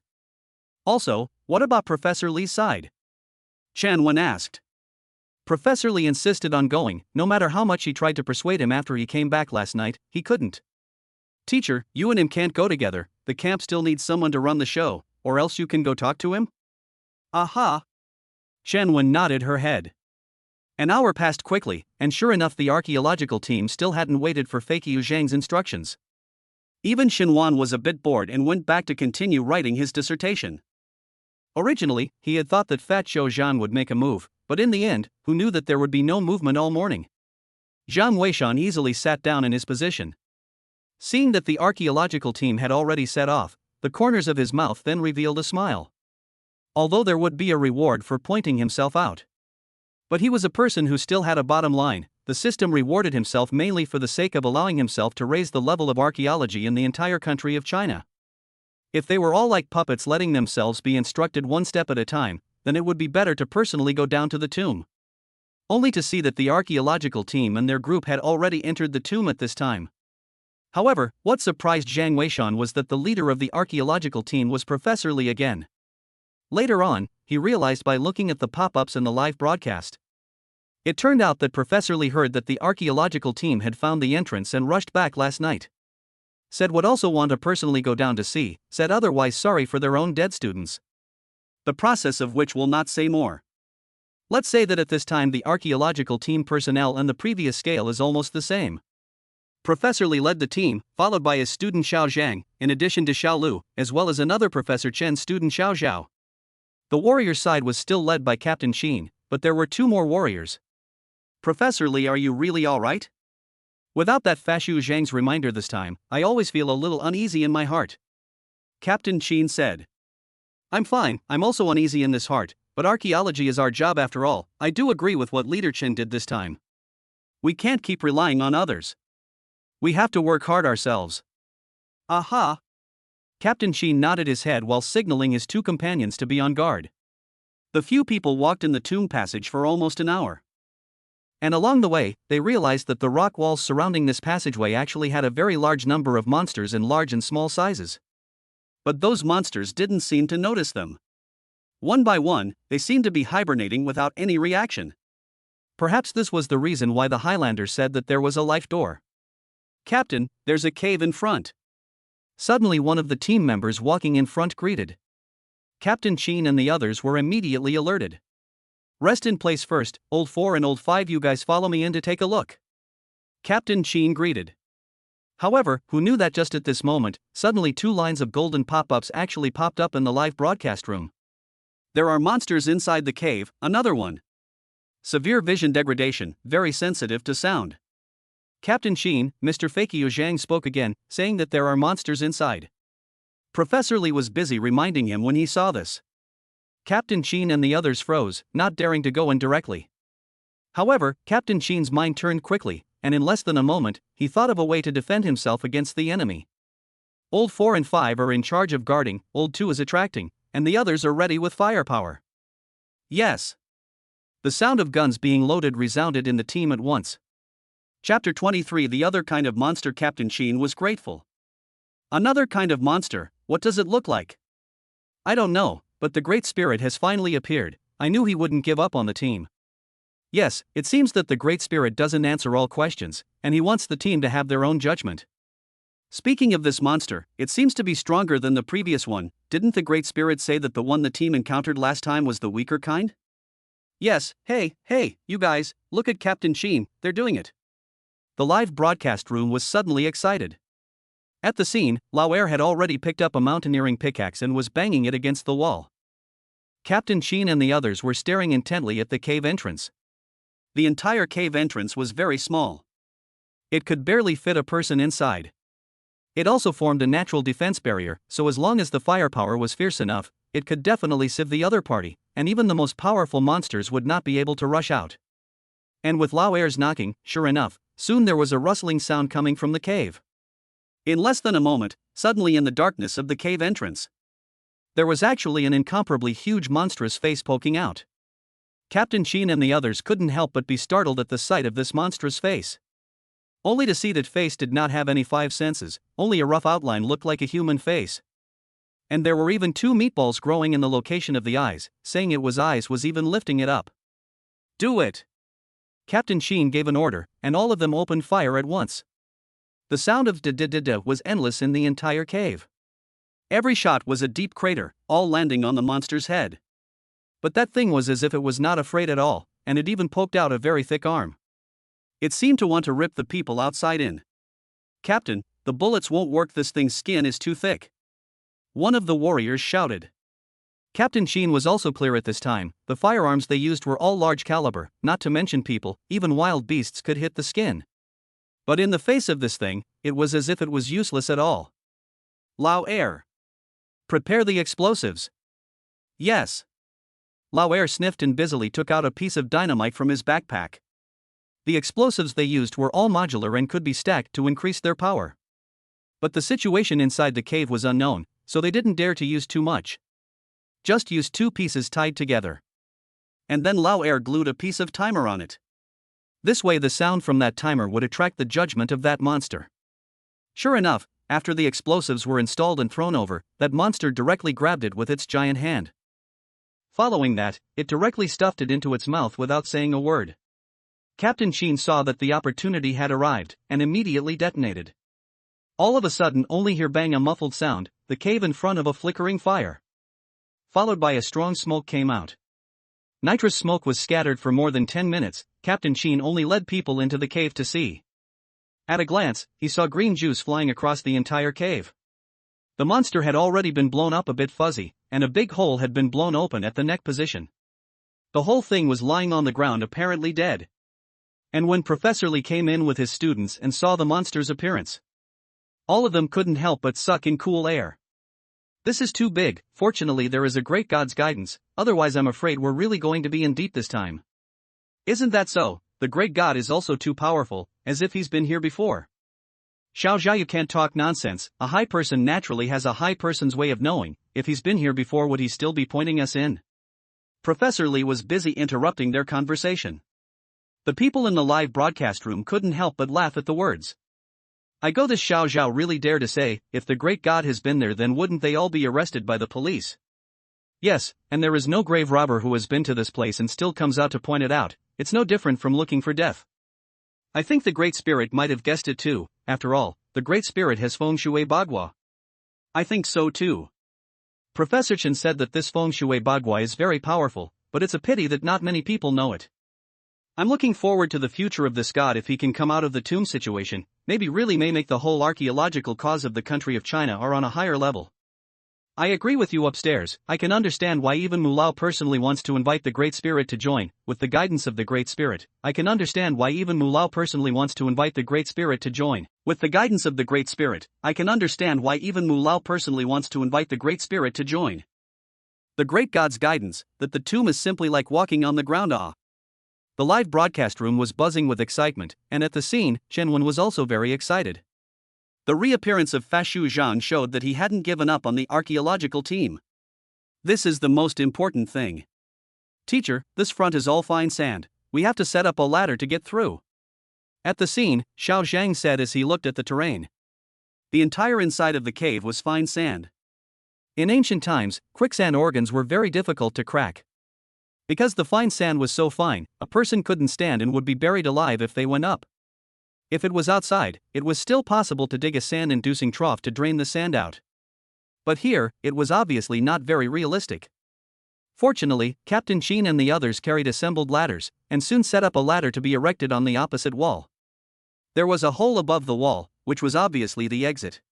Also, what about Professor Li's side?" Chen Wen asked. Professor Li insisted on going, no matter how much he tried to persuade him after he came back last night, he couldn't. Teacher, you and him can't go together, the camp still needs someone to run the show, or else you can go talk to him? Aha! Chen Wen nodded her head. An hour passed quickly, and sure enough the archaeological team still hadn't waited for Fakey Zhang's instructions. Even Xinwan was a bit bored and went back to continue writing his dissertation. Originally, he had thought that Fat Zhou Zhan would make a move, but in the end, who knew that there would be no movement all morning? Zhang Weishan easily sat down in his position. Seeing that the archaeological team had already set off, the corners of his mouth then revealed a smile. Although there would be a reward for pointing himself out. But he was a person who still had a bottom line. The system rewarded himself mainly for the sake of allowing himself to raise the level of archaeology in the entire country of China. If they were all like puppets letting themselves be instructed one step at a time, then it would be better to personally go down to the tomb. Only to see that the archaeological team and their group had already entered the tomb at this time. However, what surprised Zhang Weishan was that the leader of the archaeological team was Professor Li again. Later on, he realized by looking at the pop-ups in the live broadcast. It turned out that Professor Li heard that the archaeological team had found the entrance and rushed back last night. Said would also want to personally go down to see, said otherwise sorry for their own dead students. The process of which will not say more. Let's say that at this time the archaeological team personnel and the previous scale is almost the same. Professor Li led the team, followed by his student Xiao Zhang, in addition to Xiao Lu, as well as another Professor Chen student Xiao Zhao. The warrior side was still led by Captain Qin, but there were two more warriors. Professor Li, are you really alright? Without that Fashu Zhang's reminder this time, I always feel a little uneasy in my heart. Captain Qin said. I'm fine, I'm also uneasy in this heart, but archaeology is our job after all. I do agree with what Leader Chen did this time. We can't keep relying on others. We have to work hard ourselves. Aha! Captain Qin nodded his head while signaling his two companions to be on guard. The few people walked in the tomb passage for almost an hour. And along the way, they realized that the rock walls surrounding this passageway actually had a very large number of monsters in large and small sizes. But those monsters didn't seem to notice them. One by one, they seemed to be hibernating without any reaction. Perhaps this was the reason why the Highlander said that there was a life door. "Captain, there's a cave in front." Suddenly one of the team members walking in front greeted. Captain Chen and the others were immediately alerted. "Rest in place first, Old 4 and Old 5, you guys follow me in to take a look," Captain Chen greeted. However, who knew that just at this moment, suddenly 2 lines of golden pop-ups actually popped up in the live broadcast room. "There are monsters inside the cave," another one. "Severe vision degradation, very sensitive to sound." Captain Chen, Mr. Fakio Jeang spoke again, saying that there are monsters inside. Professor Lee was busy reminding him when he saw this. Captain Chen and the others froze, not daring to go in directly. However, Captain Chen's mind turned quickly, and in less than a moment, he thought of a way to defend himself against the enemy. Old 4 and 5 are in charge of guarding, Old 2 is attracting, and the others are ready with firepower. Yes. The sound of guns being loaded resounded in the team at once. Chapter 23. The other kind of monster. Captain Chen was grateful. "Another kind of monster, what does it look like?" "I don't know, but the Great Spirit has finally appeared. I knew he wouldn't give up on the team." Yes, it seems that the Great Spirit doesn't answer all questions, and he wants the team to have their own judgment. Speaking of this monster, it seems to be stronger than the previous one. Didn't the Great Spirit say that the one the team encountered last time was the weaker kind? Yes, hey, you guys, look at Captain Chen, they're doing it. The live broadcast room was suddenly excited. At the scene, Lao Air had already picked up a mountaineering pickaxe and was banging it against the wall. Captain Chen and the others were staring intently at the cave entrance. The entire cave entrance was very small. It could barely fit a person inside. It also formed a natural defense barrier, so as long as the firepower was fierce enough, it could definitely sieve the other party, and even the most powerful monsters would not be able to rush out. And with Lao Air's knocking, sure enough, soon there was a rustling sound coming from the cave. In less than a moment, suddenly in the darkness of the cave entrance, there was actually an incomparably huge monstrous face poking out. Captain Chen and the others couldn't help but be startled at the sight of this monstrous face. Only to see that face did not have any 5 senses, only a rough outline looked like a human face. And there were even 2 meatballs growing in the location of the eyes, saying it was eyes was even lifting it up. "Do it!" Captain Chen gave an order, and all of them opened fire at once. The sound of da-da-da-da was endless in the entire cave. Every shot was a deep crater, all landing on the monster's head. But that thing was as if it was not afraid at all, and it even poked out a very thick arm. It seemed to want to rip the people outside in. "Captain, the bullets won't work, this thing's skin is too thick," one of the warriors shouted. Captain Chen was also clear at this time, the firearms they used were all large caliber, not to mention people, even wild beasts could hit the skin. But in the face of this thing, it was as if it was useless at all. "Lao Air, prepare the explosives." "Yes." Lao Air sniffed and busily took out a piece of dynamite from his backpack. The explosives they used were all modular and could be stacked to increase their power. But the situation inside the cave was unknown, so they didn't dare to use too much. Just used 2 pieces tied together. And then Lao Air glued a piece of timer on it. This way the sound from that timer would attract the judgment of that monster. Sure enough, after the explosives were installed and thrown over, that monster directly grabbed it with its giant hand. Following that, it directly stuffed it into its mouth without saying a word. Captain Chen saw that the opportunity had arrived, and immediately detonated. All of a sudden only hear bang a muffled sound, the cave in front of a flickering fire. Followed by a strong smoke came out. Nitrous smoke was scattered for more than 10 minutes, Captain Chen only led people into the cave to see. At a glance, he saw green juice flying across the entire cave. The monster had already been blown up a bit fuzzy, and a big hole had been blown open at the neck position. The whole thing was lying on the ground apparently dead. And when Professor Lee came in with his students and saw the monster's appearance, all of them couldn't help but suck in cool air. "This is too big, fortunately there is a great God's guidance, otherwise I'm afraid we're really going to be in deep this time." "Isn't that so? The great God is also too powerful, as if he's been here before." "Xiao Zhao, you can't talk nonsense, a high person naturally has a high person's way of knowing, if he's been here before would he still be pointing us in?" Professor Lee was busy interrupting their conversation. The people in the live broadcast room couldn't help but laugh at the words. I go, this Xiao Zhao really dare to say, if the great god has been there, then wouldn't they all be arrested by the police? Yes, and there is no grave robber who has been to this place and still comes out to point it out. It's no different from looking for death. I think the Great Spirit might have guessed it too. After all, the Great Spirit has feng shui bagua. I think so too. Professor Chen said that this feng shui bagua is very powerful, but it's a pity that not many people know it. I'm looking forward to the future of this god if he can come out of the tomb situation, maybe really may make the whole archaeological cause of the country of China are on a higher level. I agree with you upstairs. I can understand why even Mulao personally wants to invite the Great Spirit to join, with the guidance of the Great Spirit. I can understand why even Mulao personally wants to invite the Great Spirit to join, with the guidance of the Great Spirit. I can understand why even Mulao personally wants to invite the Great Spirit to join. The Great God's guidance, that the tomb is simply like walking on the ground. The live broadcast room was buzzing with excitement, and at the scene, Chen was also very excited. The reappearance of Fashu Zhang showed that he hadn't given up on the archaeological team. This is the most important thing. Teacher, this front is all fine sand. We have to set up a ladder to get through. At the scene, Xiao Zhang said as he looked at the terrain. The entire inside of the cave was fine sand. In ancient times, quicksand organs were very difficult to crack. Because the fine sand was so fine, a person couldn't stand and would be buried alive if they went up. If it was outside, it was still possible to dig a sand-inducing trough to drain the sand out. But here, it was obviously not very realistic. Fortunately, Captain Chen and the others carried assembled ladders, and soon set up a ladder to be erected on the opposite wall. There was a hole above the wall, which was obviously the exit.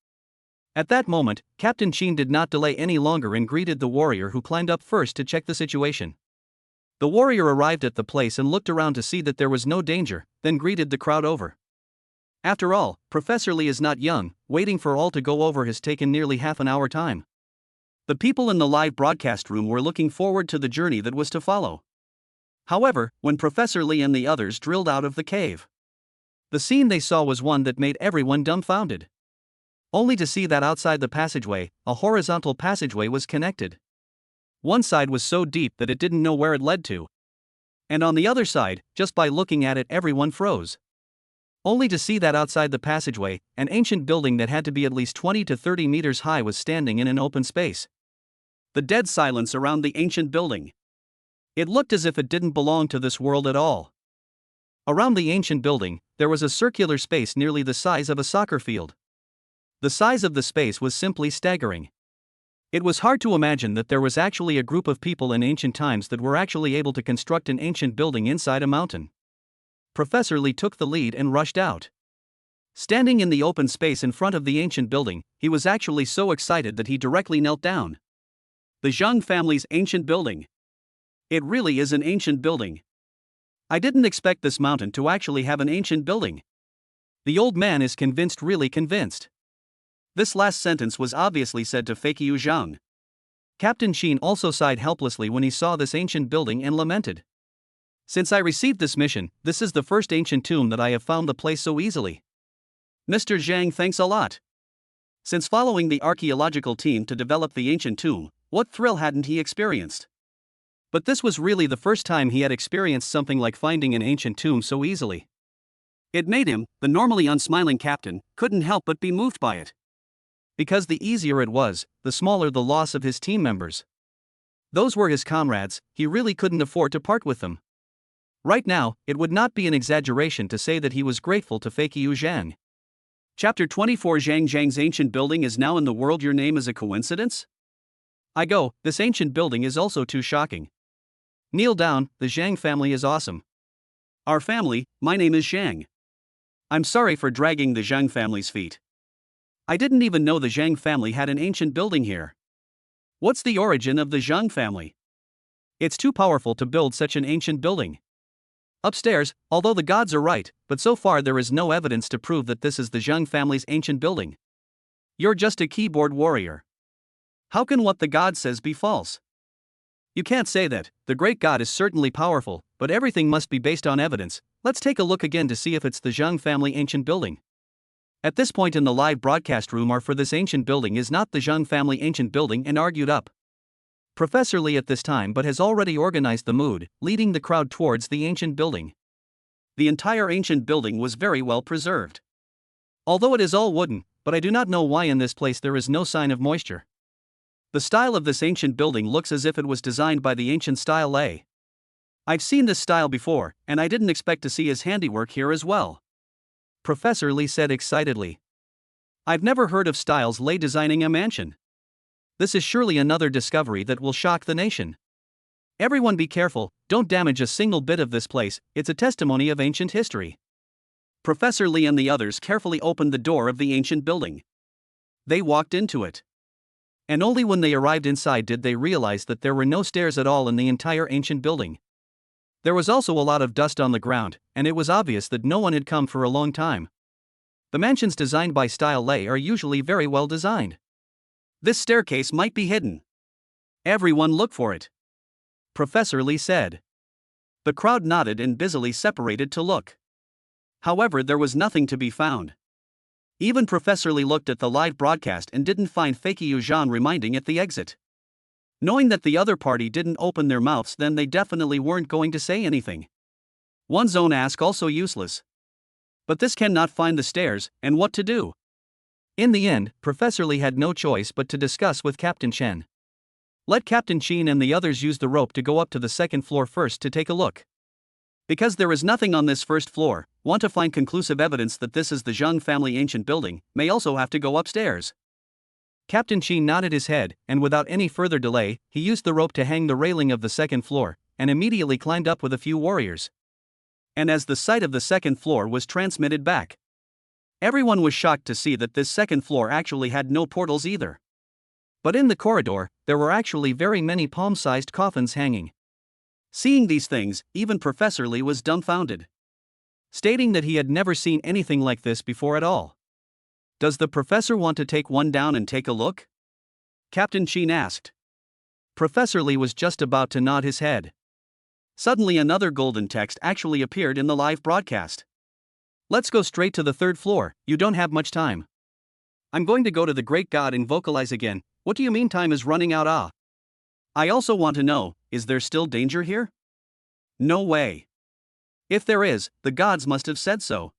At that moment, Captain Chen did not delay any longer and greeted the warrior who climbed up first to check the situation. The warrior arrived at the place and looked around to see that there was no danger, then greeted the crowd over. After all, Professor Li is not young. Waiting for all to go over has taken nearly half an hour time. The people in the live broadcast room were looking forward to the journey that was to follow. However, when Professor Li and the others drilled out of the cave, the scene they saw was one that made everyone dumbfounded. Only to see that outside the passageway, a horizontal passageway was connected. One side was so deep that it didn't know where it led to. And on the other side, just by looking at it, everyone froze. Only to see that outside the passageway, an ancient building that had to be at least 20 to 30 meters high was standing in an open space. The dead silence around the ancient building. It looked as if it didn't belong to this world at all. Around the ancient building, there was a circular space nearly the size of a soccer field. The size of the space was simply staggering. It was hard to imagine that there was actually a group of people in ancient times that were actually able to construct an ancient building inside a mountain. Professor Li took the lead and rushed out. Standing in the open space in front of the ancient building, he was actually so excited that he directly knelt down. The Jeang family's ancient building. It really is an ancient building. I didn't expect this mountain to actually have an ancient building. The old man is convinced, really convinced. This last sentence was obviously said to Fakyu Zhang. Captain Chen also sighed helplessly when he saw this ancient building and lamented. Since I received this mission, this is the first ancient tomb that I have found the place so easily. Mr. Jeang, thanks a lot. Since following the archaeological team to develop the ancient tomb, what thrill hadn't he experienced? But this was really the first time he had experienced something like finding an ancient tomb so easily. It made him, the normally unsmiling captain, couldn't help but be moved by it. Because the easier it was, the smaller the loss of his team members. Those were his comrades, he really couldn't afford to part with them. Right now, it would not be an exaggeration to say that he was grateful to Fakyu Zhang. Chapter 24. Zhang's ancient building is now in the world. Your name is a coincidence? I go, this ancient building is also too shocking. Kneel down, the Zhang family is awesome. Our family, my name is Jeang. I'm sorry for dragging the Zhang family's feet. I didn't even know the Zhang family had an ancient building here. What's the origin of the Zhang family? It's too powerful to build such an ancient building. Upstairs, although the gods are right, but so far there is no evidence to prove that this is the Zhang family's ancient building. You're just a keyboard warrior. How can what the god says be false? You can't say that. The great god is certainly powerful, but everything must be based on evidence. Let's take a look again to see if it's the Zhang family ancient building. At this point in the live broadcast room, for this ancient building is not the Jeang family ancient building and argued up. Professor Li at this time but has already organized the mood, leading the crowd towards the ancient building. the entire ancient building was very well preserved. Although it is all wooden, but I do not know why in this place there is no sign of moisture. The style of this ancient building looks as if it was designed by the ancient style A. I've seen this style before, and I didn't expect to see his handiwork here as well, Professor Lee said excitedly. I've never heard of Styles Lay designing a mansion. This is surely another discovery that will shock the nation. Everyone be careful, don't damage a single bit of this place, it's a testimony of ancient history. Professor Lee and the others carefully opened the door of the ancient building. They walked into it. And only when they arrived inside did they realize that there were no stairs at all in the entire ancient building. There was also a lot of dust on the ground, and it was obvious that no one had come for a long time. The mansions designed by Style Lay are usually very well designed. This staircase might be hidden. Everyone look for it, Professor Lee said. The crowd nodded and busily separated to look. However, there was nothing to be found. Even Professor Lee looked at the live broadcast and didn't find Fakey Jeang reminding at the exit. Knowing that the other party didn't open their mouths, then they definitely weren't going to say anything. One's own ask also useless. But this cannot find the stairs, and what to do? In the end, Professor Lee had no choice but to discuss with Captain Chen. Let Captain Chen and the others use the rope to go up to the second floor first to take a look. Because there is nothing on this first floor, want to find conclusive evidence that this is the Jeang family ancient building, may also have to go upstairs. Captain Chen nodded his head, and without any further delay, he used the rope to hang the railing of the second floor, and immediately climbed up with a few warriors. And as the sight of the second floor was transmitted back, everyone was shocked to see that this second floor actually had no portals either. But in the corridor, there were actually very many palm-sized coffins hanging. Seeing these things, even Professor Lee was dumbfounded, stating that he had never seen anything like this before at all. Does the professor want to take one down and take a look? Captain Chen asked. Professor Lee was just about to nod his head. Suddenly another golden text actually appeared in the live broadcast. Let's go straight to the third floor, you don't have much time. I'm going to go to the great god and vocalize again. What do you mean time is running out? I also want to know, is there still danger here? No way. If there is, the gods must have said so.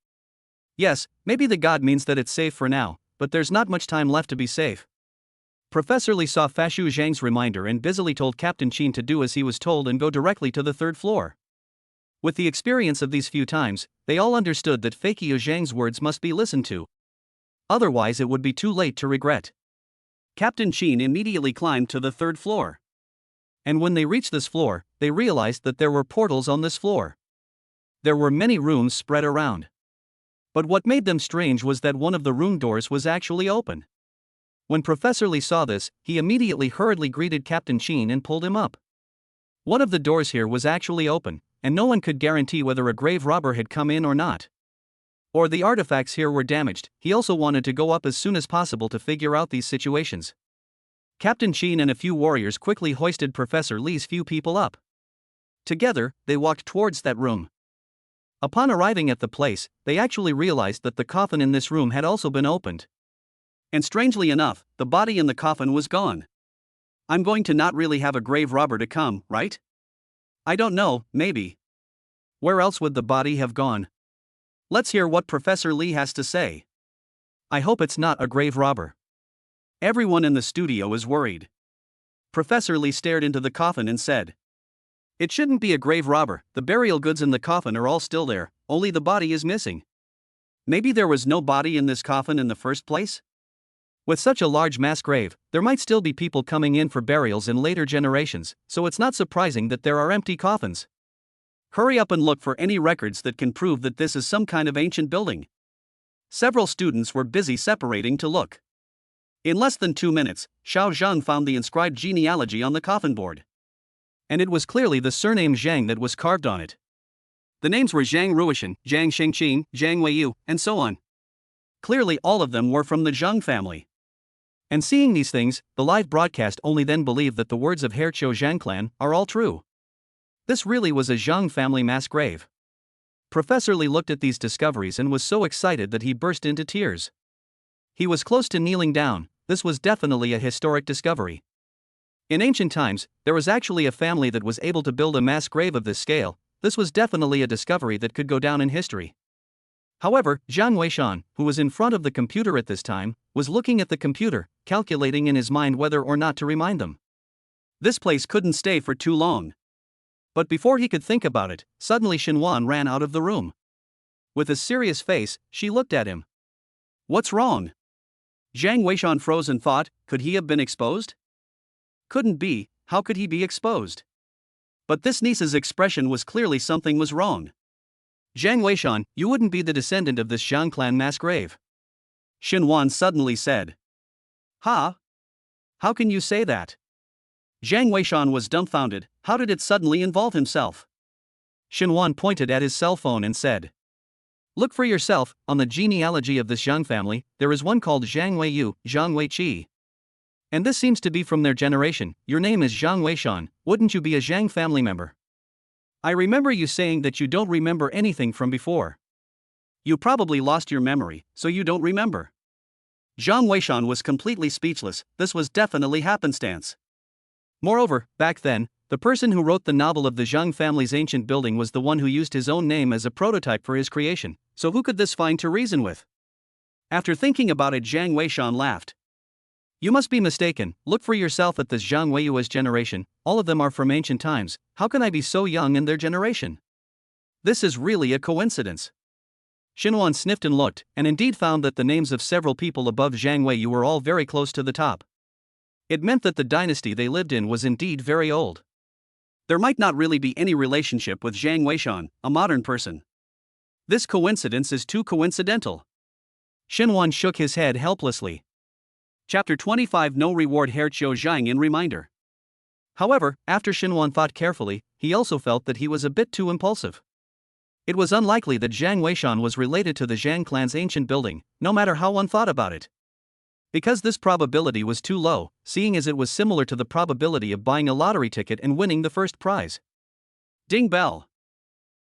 Yes, maybe the god means that it's safe for now, but there's not much time left to be safe. Professor Lee saw Fashu Zhang's reminder and busily told Captain Chen to do as he was told and go directly to the third floor. With the experience of these few times, they all understood that Fakey Zhang's words must be listened to. Otherwise it would be too late to regret. Captain Chen immediately climbed to the third floor. And when they reached this floor, they realized that there were portals on this floor. There were many rooms spread around. But what made them strange was that one of the room doors was actually open. When Professor Lee saw this, he immediately hurriedly greeted Captain Chen and pulled him up. One of the doors here was actually open, and no one could guarantee whether a grave robber had come in or not. Or the artifacts here were damaged. He also wanted to go up as soon as possible to figure out these situations. Captain Chen and a few warriors quickly hoisted Professor Lee's few people up. Together, they walked towards that room. Upon arriving at the place, they actually realized that the coffin in this room had also been opened. And strangely enough, the body in the coffin was gone. I'm going to not really have a grave robber to come, right? I don't know, maybe. Where else would the body have gone? Let's hear what Professor Lee has to say. I hope it's not a grave robber. Everyone in the studio is worried. Professor Lee stared into the coffin and said, it shouldn't be a grave robber, the burial goods in the coffin are all still there, only the body is missing. Maybe there was no body in this coffin in the first place? With such a large mass grave, there might still be people coming in for burials in later generations, so it's not surprising that there are empty coffins. Hurry up and look for any records that can prove that this is some kind of ancient building. Several students were busy separating to look. In less than 2 minutes, Xiao Zhang found the inscribed genealogy on the coffin board. And it was clearly the surname Jeang that was carved on it. The names were Zhang Ruishan, Zhang Shengqin, Zhang Weiyu, and so on. Clearly all of them were from the Jeang family. And seeing these things, the live broadcast only then believed that the words of Haircho Zhang clan are all true. This really was a Jeang family mass grave. Professor Lee looked at these discoveries and was so excited that he burst into tears. He was close to kneeling down. This was definitely a historic discovery. In ancient times, there was actually a family that was able to build a mass grave of this scale, this was definitely a discovery that could go down in history. However, Zhang Weishan, who was in front of the computer at this time, was looking at the computer, calculating in his mind whether or not to remind them. This place couldn't stay for too long. But before he could think about it, suddenly Shinwan ran out of the room. With a serious face, she looked at him. What's wrong? Zhang Weishan froze and thought, could he have been exposed? Couldn't be, how could he be exposed? But this niece's expression was clearly something was wrong. Zhang Weishan, you wouldn't be the descendant of this Zhang clan mass grave. Shinwan suddenly said. Ha? How can you say that? Zhang Weishan was dumbfounded. How did it suddenly involve himself? Shinwan pointed at his cell phone and said. Look for yourself, on the genealogy of this Zhang family, there is one called Zhang Weiyu, Zhang Weiqi. And this seems to be from their generation. Your name is Zhang Weishan, wouldn't you be a Zhang family member? I remember you saying that you don't remember anything from before. You probably lost your memory, so you don't remember. Zhang Weishan was completely speechless. This was definitely happenstance. Moreover, back then, the person who wrote the novel of the Zhang family's ancient building was the one who used his own name as a prototype for his creation, so who could this find to reason with? After thinking about it, Zhang Weishan laughed. You must be mistaken, look for yourself at this Zhang Weiyu's generation, all of them are from ancient times, how can I be so young in their generation? This is really a coincidence. Shinwan sniffed and looked, and indeed found that the names of several people above Zhang Weiyu were all very close to the top. It meant that the dynasty they lived in was indeed very old. There might not really be any relationship with Zhang Weishan, a modern person. This coincidence is too coincidental. Shinwan shook his head helplessly. Chapter 25 No Reward Herqiu Zhang in Reminder. However, after Shinwan thought carefully, he also felt that he was a bit too impulsive. It was unlikely that Zhang Weishan was related to the Zhang clan's ancient building, no matter how one thought about it. Because this probability was too low, seeing as it was similar to the probability of buying a lottery ticket and winning the first prize. Ding bell.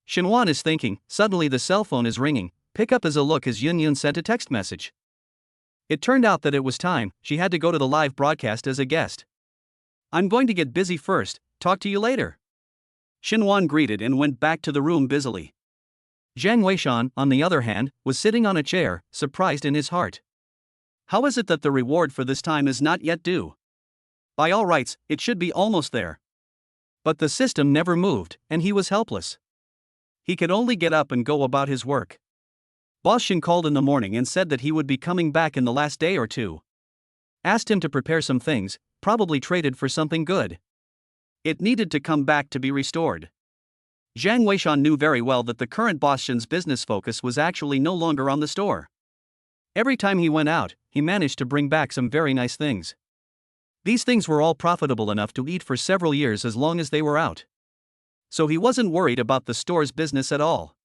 Shinwan is thinking, suddenly the cell phone is ringing, pick up as a look as Yun sent a text message. It turned out that it was time, she had to go to the live broadcast as a guest. I'm going to get busy first, talk to you later. Shinwan greeted and went back to the room busily. Zhang Weishan, on the other hand, was sitting on a chair, surprised in his heart. How is it that the reward for this time is not yet due? By all rights, it should be almost there. But the system never moved, and he was helpless. He could only get up and go about his work. Boss Shin called in the morning and said that he would be coming back in the last day or two. Asked him to prepare some things, probably traded for something good. It needed to come back to be restored. Zhang Weishan knew very well that the current Boss Shin's business focus was actually no longer on the store. Every time he went out, he managed to bring back some very nice things. These things were all profitable enough to eat for several years as long as they were out. So he wasn't worried about the store's business at all.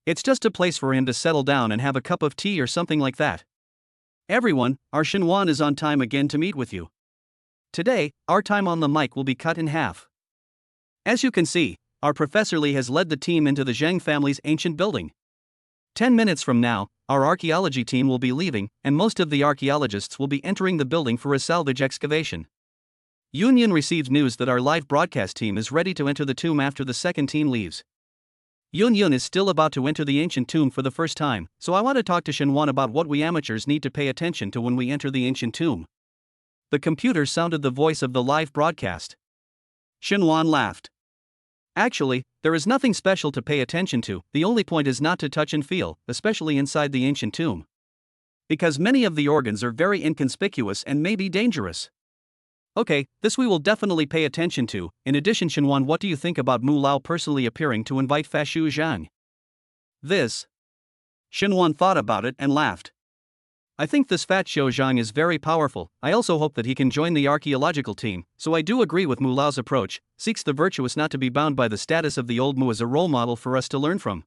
It's just a place for him to settle down and have a cup of tea or something like that. Everyone, our Shinwan is on time again to meet with you. Today, our time on the mic will be cut in half. As you can see, our Professor Lee has led the team into the Zhang family's ancient building. 10 minutes from now, our archaeology team will be leaving, and most of the archaeologists will be entering the building for a salvage excavation. Yun received news that our live broadcast team is ready to enter the tomb after the second team leaves. Yun is still about to enter the ancient tomb for the first time, so I want to talk to Shinwan about what we amateurs need to pay attention to when we enter the ancient tomb. The computer sounded the voice of the live broadcast. Shinwan laughed. Actually, there is nothing special to pay attention to, the only point is not to touch and feel, especially inside the ancient tomb. Because many of the organs are very inconspicuous and may be dangerous. Okay, this we will definitely pay attention to. In addition, Shinwan, what do you think about Mu Lao personally appearing to invite Fashu Zhang? This. Shinwan thought about it and laughed. I think this fat Xiu Zhang is very powerful. I also hope that he can join the archaeological team, so I do agree with Mu Lao's approach, seeks the virtuous not to be bound by the status of the old Mu as a role model for us to learn from.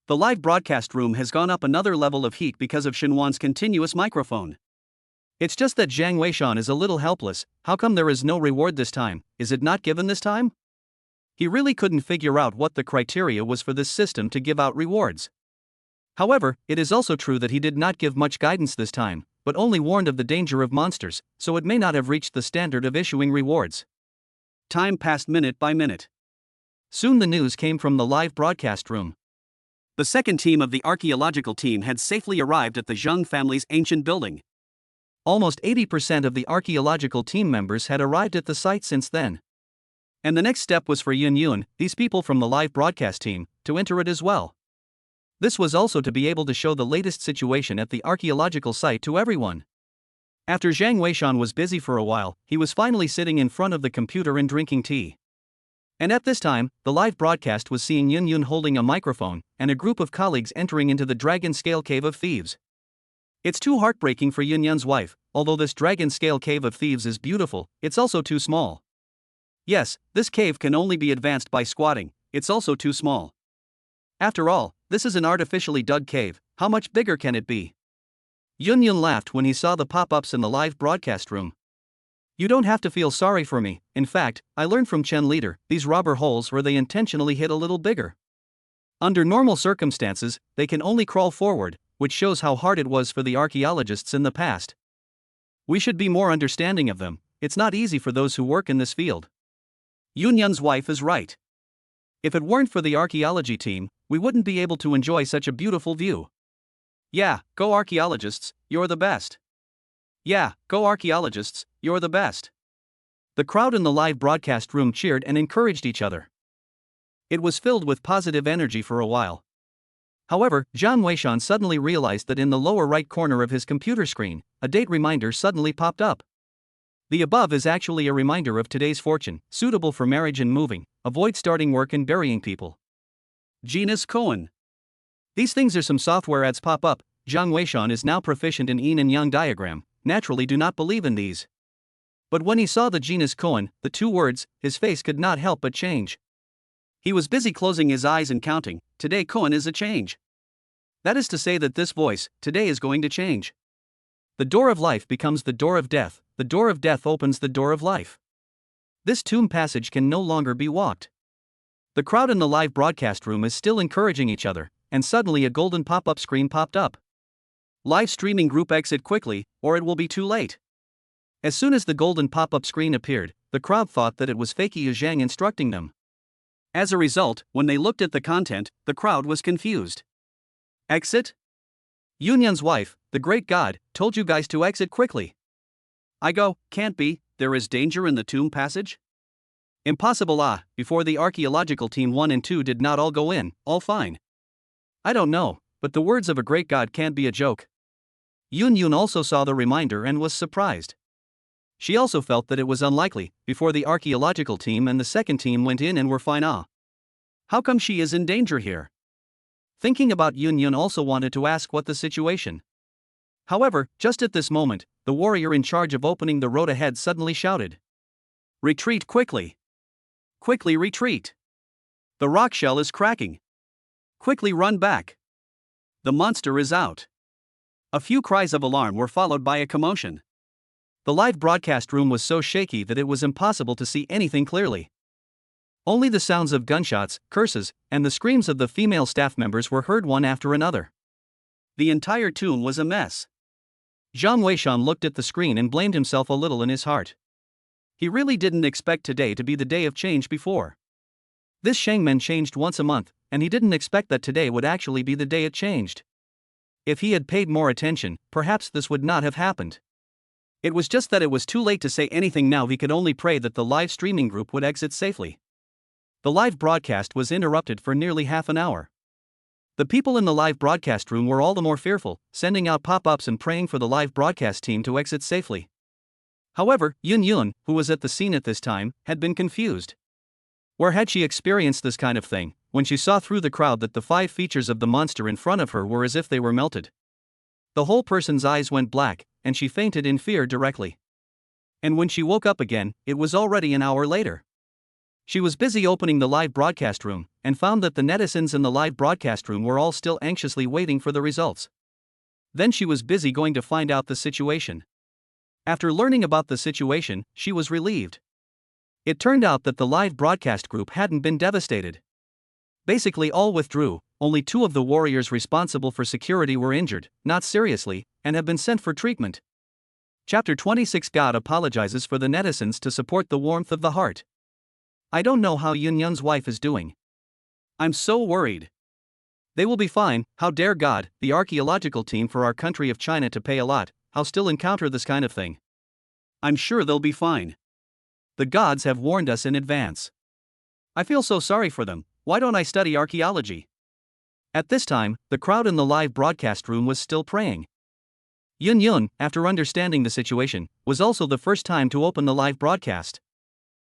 The live broadcast room has gone up another level of heat because of Shinwan's continuous microphone. It's just that Zhang Weishan is a little helpless. How come there is no reward this time? Is it not given this time? He really couldn't figure out what the criteria was for this system to give out rewards. However, it is also true that he did not give much guidance this time, but only warned of the danger of monsters, so it may not have reached the standard of issuing rewards. Time passed minute by minute. Soon the news came from the live broadcast room. The second team of the archaeological team had safely arrived at the Jeang family's ancient building. Almost 80% of the archaeological team members had arrived at the site since then. And the next step was for Yun, these people from the live broadcast team, to enter it as well. This was also to be able to show the latest situation at the archaeological site to everyone. After Zhang Weishan was busy for a while, he was finally sitting in front of the computer and drinking tea. And at this time, the live broadcast was seeing Yun holding a microphone, and a group of colleagues entering into the dragon-scale cave of thieves. It's too heartbreaking for Yun's wife. Although this dragon-scale cave of thieves is beautiful, it's also too small. Yes, this cave can only be advanced by squatting, it's also too small. After all, this is an artificially dug cave, how much bigger can it be? Yun laughed when he saw the pop-ups in the live broadcast room. You don't have to feel sorry for me, in fact, I learned from Chen leader, these robber holes where they intentionally hit a little bigger. Under normal circumstances, they can only crawl forward, which shows how hard it was for the archaeologists in the past. We should be more understanding of them, it's not easy for those who work in this field. Yun's wife is right. If it weren't for the archaeology team, we wouldn't be able to enjoy such a beautiful view. Yeah, go archaeologists, you're the best. Yeah, go archaeologists, you're the best. The crowd in the live broadcast room cheered and encouraged each other. It was filled with positive energy for a while. However, Zhang Weishan suddenly realized that in the lower right corner of his computer screen, a date reminder suddenly popped up. The above is actually a reminder of today's fortune, suitable for marriage and moving, avoid starting work and burying people. Genus Cohen. These things are some software ads pop up. Zhang Weishan is now proficient in yin and yang diagram, naturally do not believe in these. But when he saw the genus Cohen, the two words, his face could not help but change. He was busy closing his eyes and counting, today Cohen is a change. That is to say that this voice, today is going to change. The door of life becomes the door of death, the door of death opens the door of life. This tomb passage can no longer be walked. The crowd in the live broadcast room is still encouraging each other, and suddenly a golden pop-up screen popped up. Live streaming group exit quickly, or it will be too late. As soon as the golden pop-up screen appeared, the crowd thought that it was Fakey Zhang instructing them. As a result, when they looked at the content, the crowd was confused. Exit? Yun's wife, the great god, told you guys to exit quickly. I go, can't be, there is danger in the tomb passage? Impossible. Before the archaeological team 1 and 2 did not all go in, all fine. I don't know, but the words of a great god can't be a joke. Yun also saw the reminder and was surprised. She also felt that it was unlikely, before the archaeological team and the second team went in and were fine. How come she is in danger here? Thinking about Yun also wanted to ask what the situation. However, just at this moment, the warrior in charge of opening the road ahead suddenly shouted. Retreat quickly! Quickly retreat! The rock shell is cracking! Quickly run back! The monster is out! A few cries of alarm were followed by a commotion. The live broadcast room was so shaky that it was impossible to see anything clearly. Only the sounds of gunshots, curses, and the screams of the female staff members were heard one after another. The entire tomb was a mess. Zhang Weishan looked at the screen and blamed himself a little in his heart. He really didn't expect today to be the day of change before. This Shangmen changed once a month, and he didn't expect that today would actually be the day it changed. If he had paid more attention, perhaps this would not have happened. It was just that it was too late to say anything now. He could only pray that the live streaming group would exit safely. The live broadcast was interrupted for nearly half an hour. The people in the live broadcast room were all the more fearful, sending out pop-ups and praying for the live broadcast team to exit safely. However, Yun, who was at the scene at this time, had been confused. Where had she experienced this kind of thing, when she saw through the crowd that the 5 features of the monster in front of her were as if they were melted? The whole person's eyes went black, and she fainted in fear directly. And when she woke up again, it was already an hour later. She was busy opening the live broadcast room, and found that the netizens in the live broadcast room were all still anxiously waiting for the results. Then she was busy going to find out the situation. After learning about the situation, she was relieved. It turned out that the live broadcast group hadn't been devastated. Basically all withdrew, only 2 of the warriors responsible for security were injured, not seriously, and have been sent for treatment. Chapter 26. God apologizes for the netizens to support the warmth of the heart. I don't know how Yun Yun's wife is doing. I'm so worried. They will be fine. How dare God, the archaeological team for our country of China to pay a lot, how still encounter this kind of thing. I'm sure they'll be fine. The gods have warned us in advance. I feel so sorry for them. Why don't I study archaeology? At this time, the crowd in the live broadcast room was still praying. Yun Yun, after understanding the situation, was also the first time to open the live broadcast.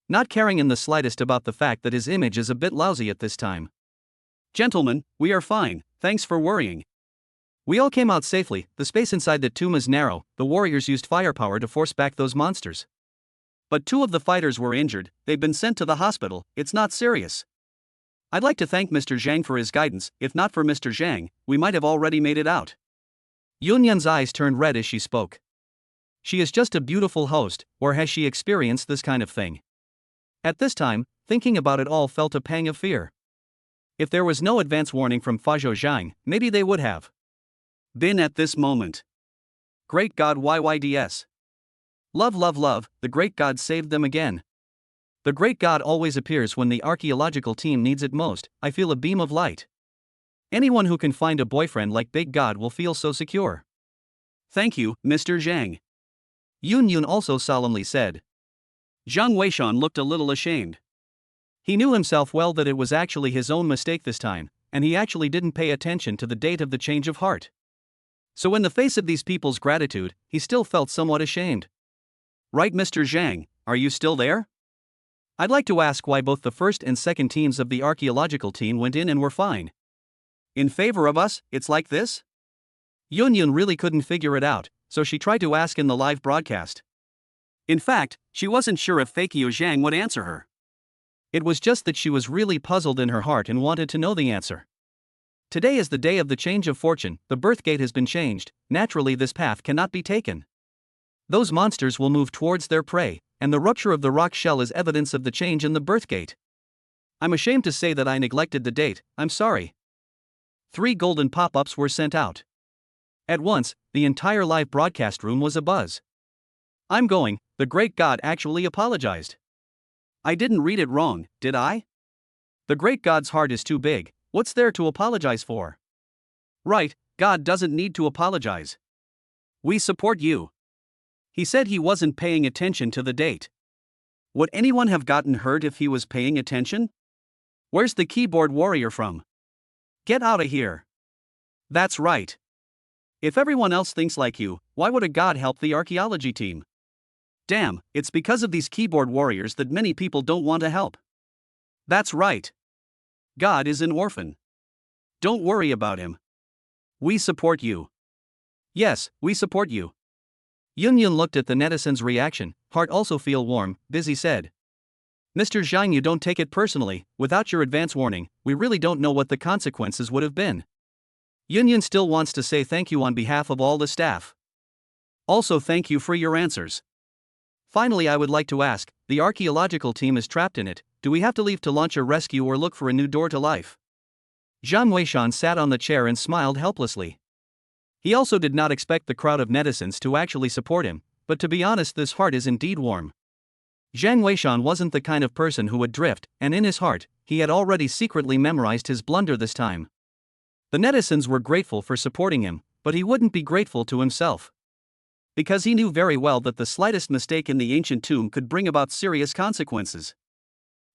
Not caring in the slightest about the fact that his image is a bit lousy at this time. Gentlemen, we are fine, thanks for worrying. We all came out safely. The space inside the tomb is narrow. The warriors used firepower to force back those monsters. But 2 of the fighters were injured, they've been sent to the hospital, it's not serious. I'd like to thank Mr. Jeang for his guidance. If not for Mr. Jeang, we might have already made it out. Yun Yun's eyes turned red as she spoke. She is just a beautiful host, or has she experienced this kind of thing? At this time, thinking about it all felt a pang of fear. If there was no advance warning from Fazhou Zhang, maybe they would have been at this moment. Great God, YYDS. Love, love, love, the great God saved them again. The great God always appears when the archaeological team needs it most. I feel a beam of light. Anyone who can find a boyfriend like Big God will feel so secure. Thank you, Mr. Zhang. Yun Yun also solemnly said. Zhang Weishan looked a little ashamed. He knew himself well that it was actually his own mistake this time, and he actually didn't pay attention to the date of the change of heart. So in the face of these people's gratitude, he still felt somewhat ashamed. Right, Mr. Zhang, are you still there? I'd like to ask why both the first and second teams of the archaeological team went in and were fine. In favor of us, it's like this? Yun Yun really couldn't figure it out, so she tried to ask in the live broadcast. In fact, she wasn't sure if Fakio Zhang would answer her. It was just that she was really puzzled in her heart and wanted to know the answer. Today is the day of the change of fortune. The birth gate has been changed. Naturally, this path cannot be taken. Those monsters will move towards their prey, and the rupture of the rock shell is evidence of the change in the birth gate. I'm ashamed to say that I neglected the date, I'm sorry. 3 golden pop-ups were sent out. At once, the entire live broadcast room was abuzz. I'm going, the great God actually apologized. I didn't read it wrong, did I? The great God's heart is too big, what's there to apologize for? Right, God doesn't need to apologize. We support you. He said he wasn't paying attention to the date. Would anyone have gotten hurt if he was paying attention? Where's the keyboard warrior from? Get out of here. That's right. If everyone else thinks like you, why would a god help the archaeology team? Damn, it's because of these keyboard warriors that many people don't want to help. That's right. God is an orphan. Don't worry about him. We support you. Yes, we support you. Yun Yun looked at the netizens' reaction, heart also feel warm, busy said. Mr. Zhang, you don't take it personally, without your advance warning, we really don't know what the consequences would have been. Yun Yun still wants to say thank you on behalf of all the staff. Also thank you for your answers. Finally, I would like to ask, the archaeological team is trapped in it, do we have to leave to launch a rescue or look for a new door to life? Zhang Weishan sat on the chair and smiled helplessly. He also did not expect the crowd of netizens to actually support him, but to be honest, this heart is indeed warm. Zhang Weishan wasn't the kind of person who would drift, and in his heart, he had already secretly memorized his blunder this time. The netizens were grateful for supporting him, but he wouldn't be grateful to himself. Because he knew very well that the slightest mistake in the ancient tomb could bring about serious consequences.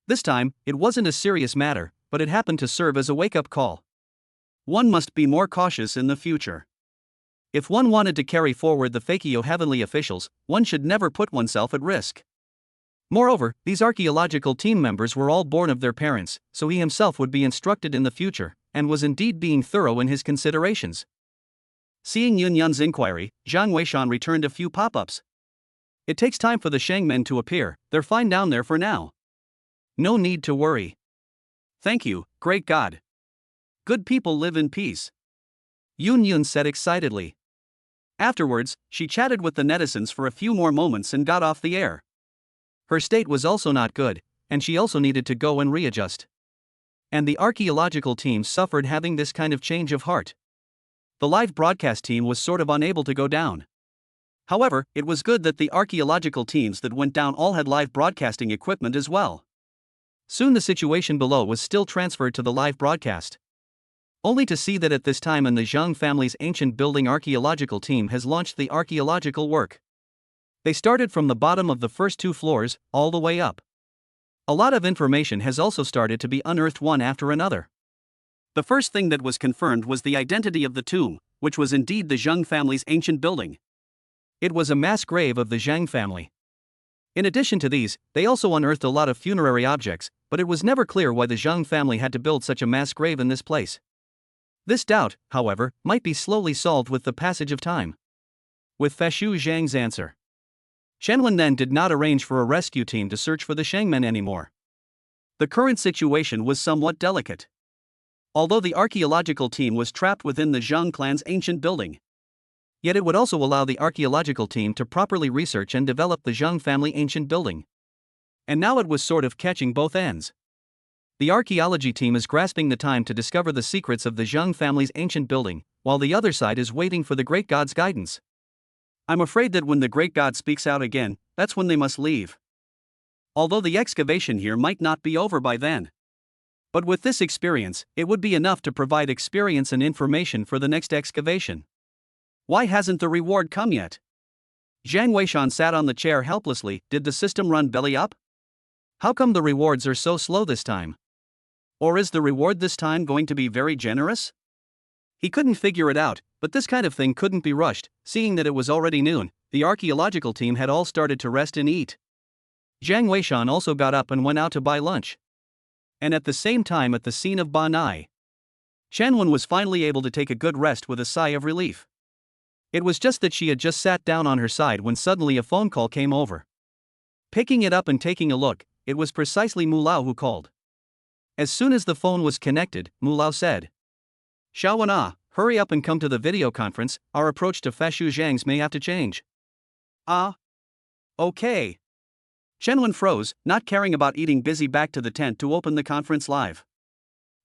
This time, it wasn't a serious matter, but it happened to serve as a wake-up call. One must be more cautious in the future. If one wanted to carry forward the Fakio heavenly officials, one should never put oneself at risk. Moreover, these archaeological team members were all born of their parents, so he himself would be instructed in the future, and was indeed being thorough in his considerations. Seeing Yun Yun's inquiry, Zhang Weishan returned a few pop-ups. It takes time for the Shangmen to appear, they're fine down there for now. No need to worry. Thank you, great God. Good people live in peace. Yun Yun said excitedly. Afterwards, she chatted with the netizens for a few more moments and got off the air. Her state was also not good, and she also needed to go and readjust. And the archaeological team suffered having this kind of change of heart. The live broadcast team was sort of unable to go down. However, it was good that the archaeological teams that went down all had live broadcasting equipment as well. Soon the situation below was still transferred to the live broadcast. Only to see that at this time the Jeang family's ancient building archaeological team has launched the archaeological work. They started from the bottom of the first 2 floors, all the way up. A lot of information has also started to be unearthed one after another. The first thing that was confirmed was the identity of the tomb, which was indeed the Jeang family's ancient building. It was a mass grave of the Jeang family. In addition to these, they also unearthed a lot of funerary objects, but it was never clear why the Jeang family had to build such a mass grave in this place. This doubt, however, might be slowly solved with the passage of time. With Fashu Zhang's answer, Chen then did not arrange for a rescue team to search for the Shangmen anymore. The current situation was somewhat delicate. Although the archaeological team was trapped within the Jeang clan's ancient building, yet it would also allow the archaeological team to properly research and develop the Jeang family ancient building. And now it was sort of catching both ends. The archaeology team is grasping the time to discover the secrets of the Jeang family's ancient building, while the other side is waiting for the Great God's guidance. I'm afraid that when the Great God speaks out again, that's when they must leave. Although the excavation here might not be over by then. But with this experience, it would be enough to provide experience and information for the next excavation. Why hasn't the reward come yet? Zhang Weishan sat on the chair helplessly. Did the system run belly up? How come the rewards are so slow this time? Or is the reward this time going to be very generous? He couldn't figure it out, but this kind of thing couldn't be rushed, seeing that it was already noon. The archaeological team had all started to rest and eat. Zhang Weishan also got up and went out to buy lunch. And at the same time at the scene of Ba Nai, Chen was finally able to take a good rest with a sigh of relief. It was just that she had just sat down on her side when suddenly a phone call came over. Picking it up and taking a look, it was precisely Mu Lao who called. As soon as the phone was connected, Mu Lao said, "Xiaowen, hurry up and come to the video conference, our approach to Fashu Zhang's may have to change." "Ah. Okay." Chen froze, not caring about eating, busy back to the tent to open the conference live.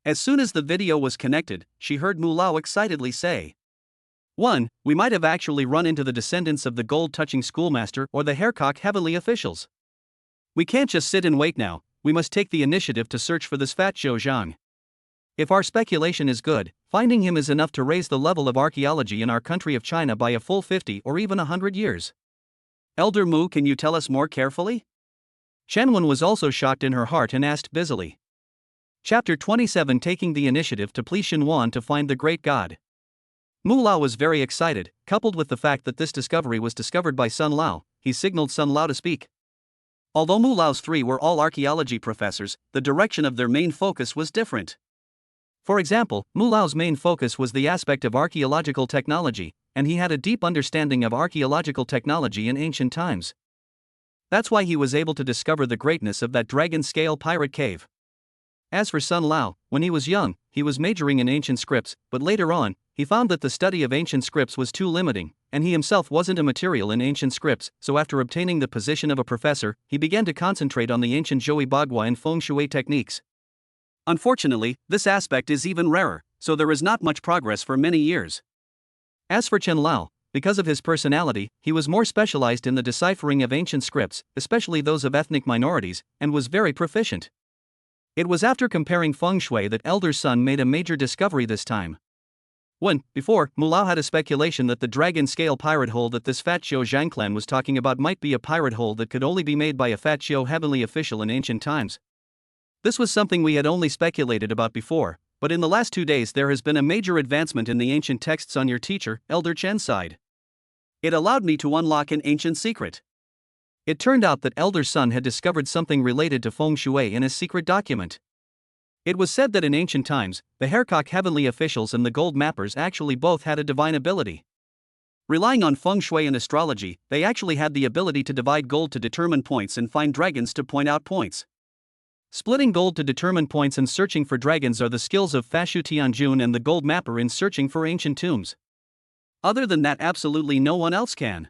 As soon as the video was connected, she heard Mu Lao excitedly say, "1. We might have actually run into the descendants of the gold-touching schoolmaster or the haircock heavenly officials. We can't just sit and wait now, we must take the initiative to search for this fat Zhou Zhang. If our speculation is good, finding him is enough to raise the level of archaeology in our country of China by a full 50 or even 100 years. Elder Mu, can you tell us more carefully?" Chen was also shocked in her heart and asked busily. Chapter 27, Taking the Initiative to Please Shenwan to Find the Great God. Mu Lao was very excited, coupled with the fact that this discovery was discovered by Sun Lao. He signaled Sun Lao to speak. Although Mu Lao's 3 were all archaeology professors, the direction of their main focus was different. For example, Mu Lao's main focus was the aspect of archaeological technology, and he had a deep understanding of archaeological technology in ancient times. That's why he was able to discover the greatness of that dragon-scale pirate cave. As for Sun Lao, when he was young, he was majoring in ancient scripts, but later on, he found that the study of ancient scripts was too limiting, and he himself wasn't a material in ancient scripts, so after obtaining the position of a professor, he began to concentrate on the ancient Zhoi Bagua and Feng Shui techniques. Unfortunately, this aspect is even rarer, so there is not much progress for many years. As for Chen Lao, because of his personality, he was more specialized in the deciphering of ancient scripts, especially those of ethnic minorities, and was very proficient. It was after comparing Feng Shui that Elder Sun made a major discovery this time. When, before, Mu Lao had a speculation that the dragon-scale pirate hole that this Fat Zhou Zhang clan was talking about might be a pirate hole that could only be made by a Fat Zhou heavenly official in ancient times. This was something we had only speculated about before, but in the last 2 days there has been a major advancement in the ancient texts on your teacher, Elder Chen's side. It allowed me to unlock an ancient secret. It turned out that Elder Sun had discovered something related to Feng Shui in a secret document. It was said that in ancient times, the haircock heavenly officials and the gold mappers actually both had a divine ability. Relying on Feng Shui and astrology, they actually had the ability to divide gold to determine points and find dragons to point out points. Splitting gold to determine points and searching for dragons are the skills of Fashu Tianjun and the gold mapper in searching for ancient tombs. Other than that, absolutely no one else can.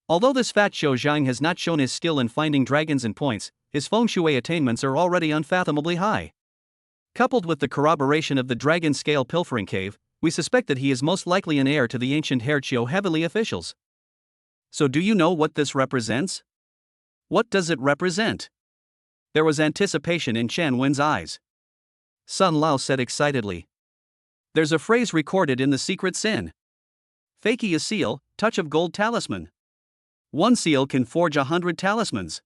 Although this Fat Zhou Zhang has not shown his skill in finding dragons and points, his Feng Shui attainments are already unfathomably high. Coupled with the corroboration of the dragon-scale pilfering cave, we suspect that he is most likely an heir to the ancient Hairchio heavenly officials. So do you know what this represents? What does it represent? There was anticipation in Chen Wen's eyes. Sun Lao said excitedly. There's a phrase recorded in the secret sin. Fakey a seal, touch of gold talisman. One seal can forge 100 talismans.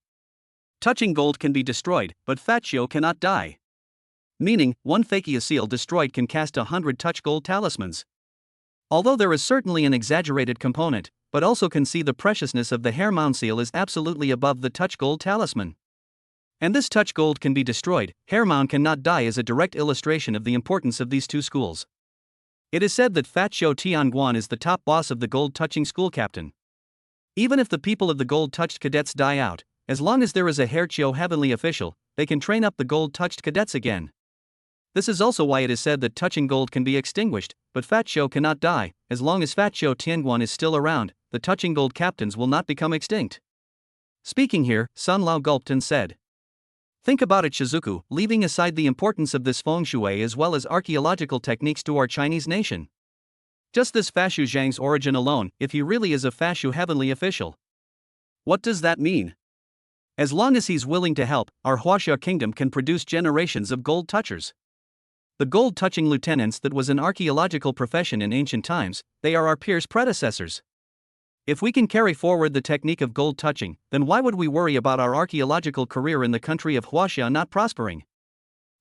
Touching gold can be destroyed, but Fatio cannot die. Meaning, one Fakey a seal destroyed can cast 100 touch gold talismans. Although there is certainly an exaggerated component, but also can see the preciousness of the hair mound seal is absolutely above the touch gold talisman. And this touch gold can be destroyed, hair mound cannot die is a direct illustration of the importance of these two schools. It is said that Fat Shou Tianguan is the top boss of the gold touching school captain. Even if the people of the gold touched cadets die out, as long as there is a hair Chiu heavenly official, they can train up the gold touched cadets again. This is also why it is said that touching gold can be extinguished, but Fat Shou cannot die. As long as Fat Shou Tianguan is still around, the touching gold captains will not become extinct. Speaking here, Sun Lao gulped and said. Think about it, Shizuku, leaving aside the importance of this feng shui as well as archaeological techniques to our Chinese nation. Just this Fashu Zhang's origin alone, if he really is a Fashu heavenly official. What does that mean? As long as he's willing to help, our Huaxia kingdom can produce generations of gold touchers. The gold touching lieutenants that was an archaeological profession in ancient times, they are our peers' predecessors. If we can carry forward the technique of gold touching, then why would we worry about our archaeological career in the country of Huaxia not prospering?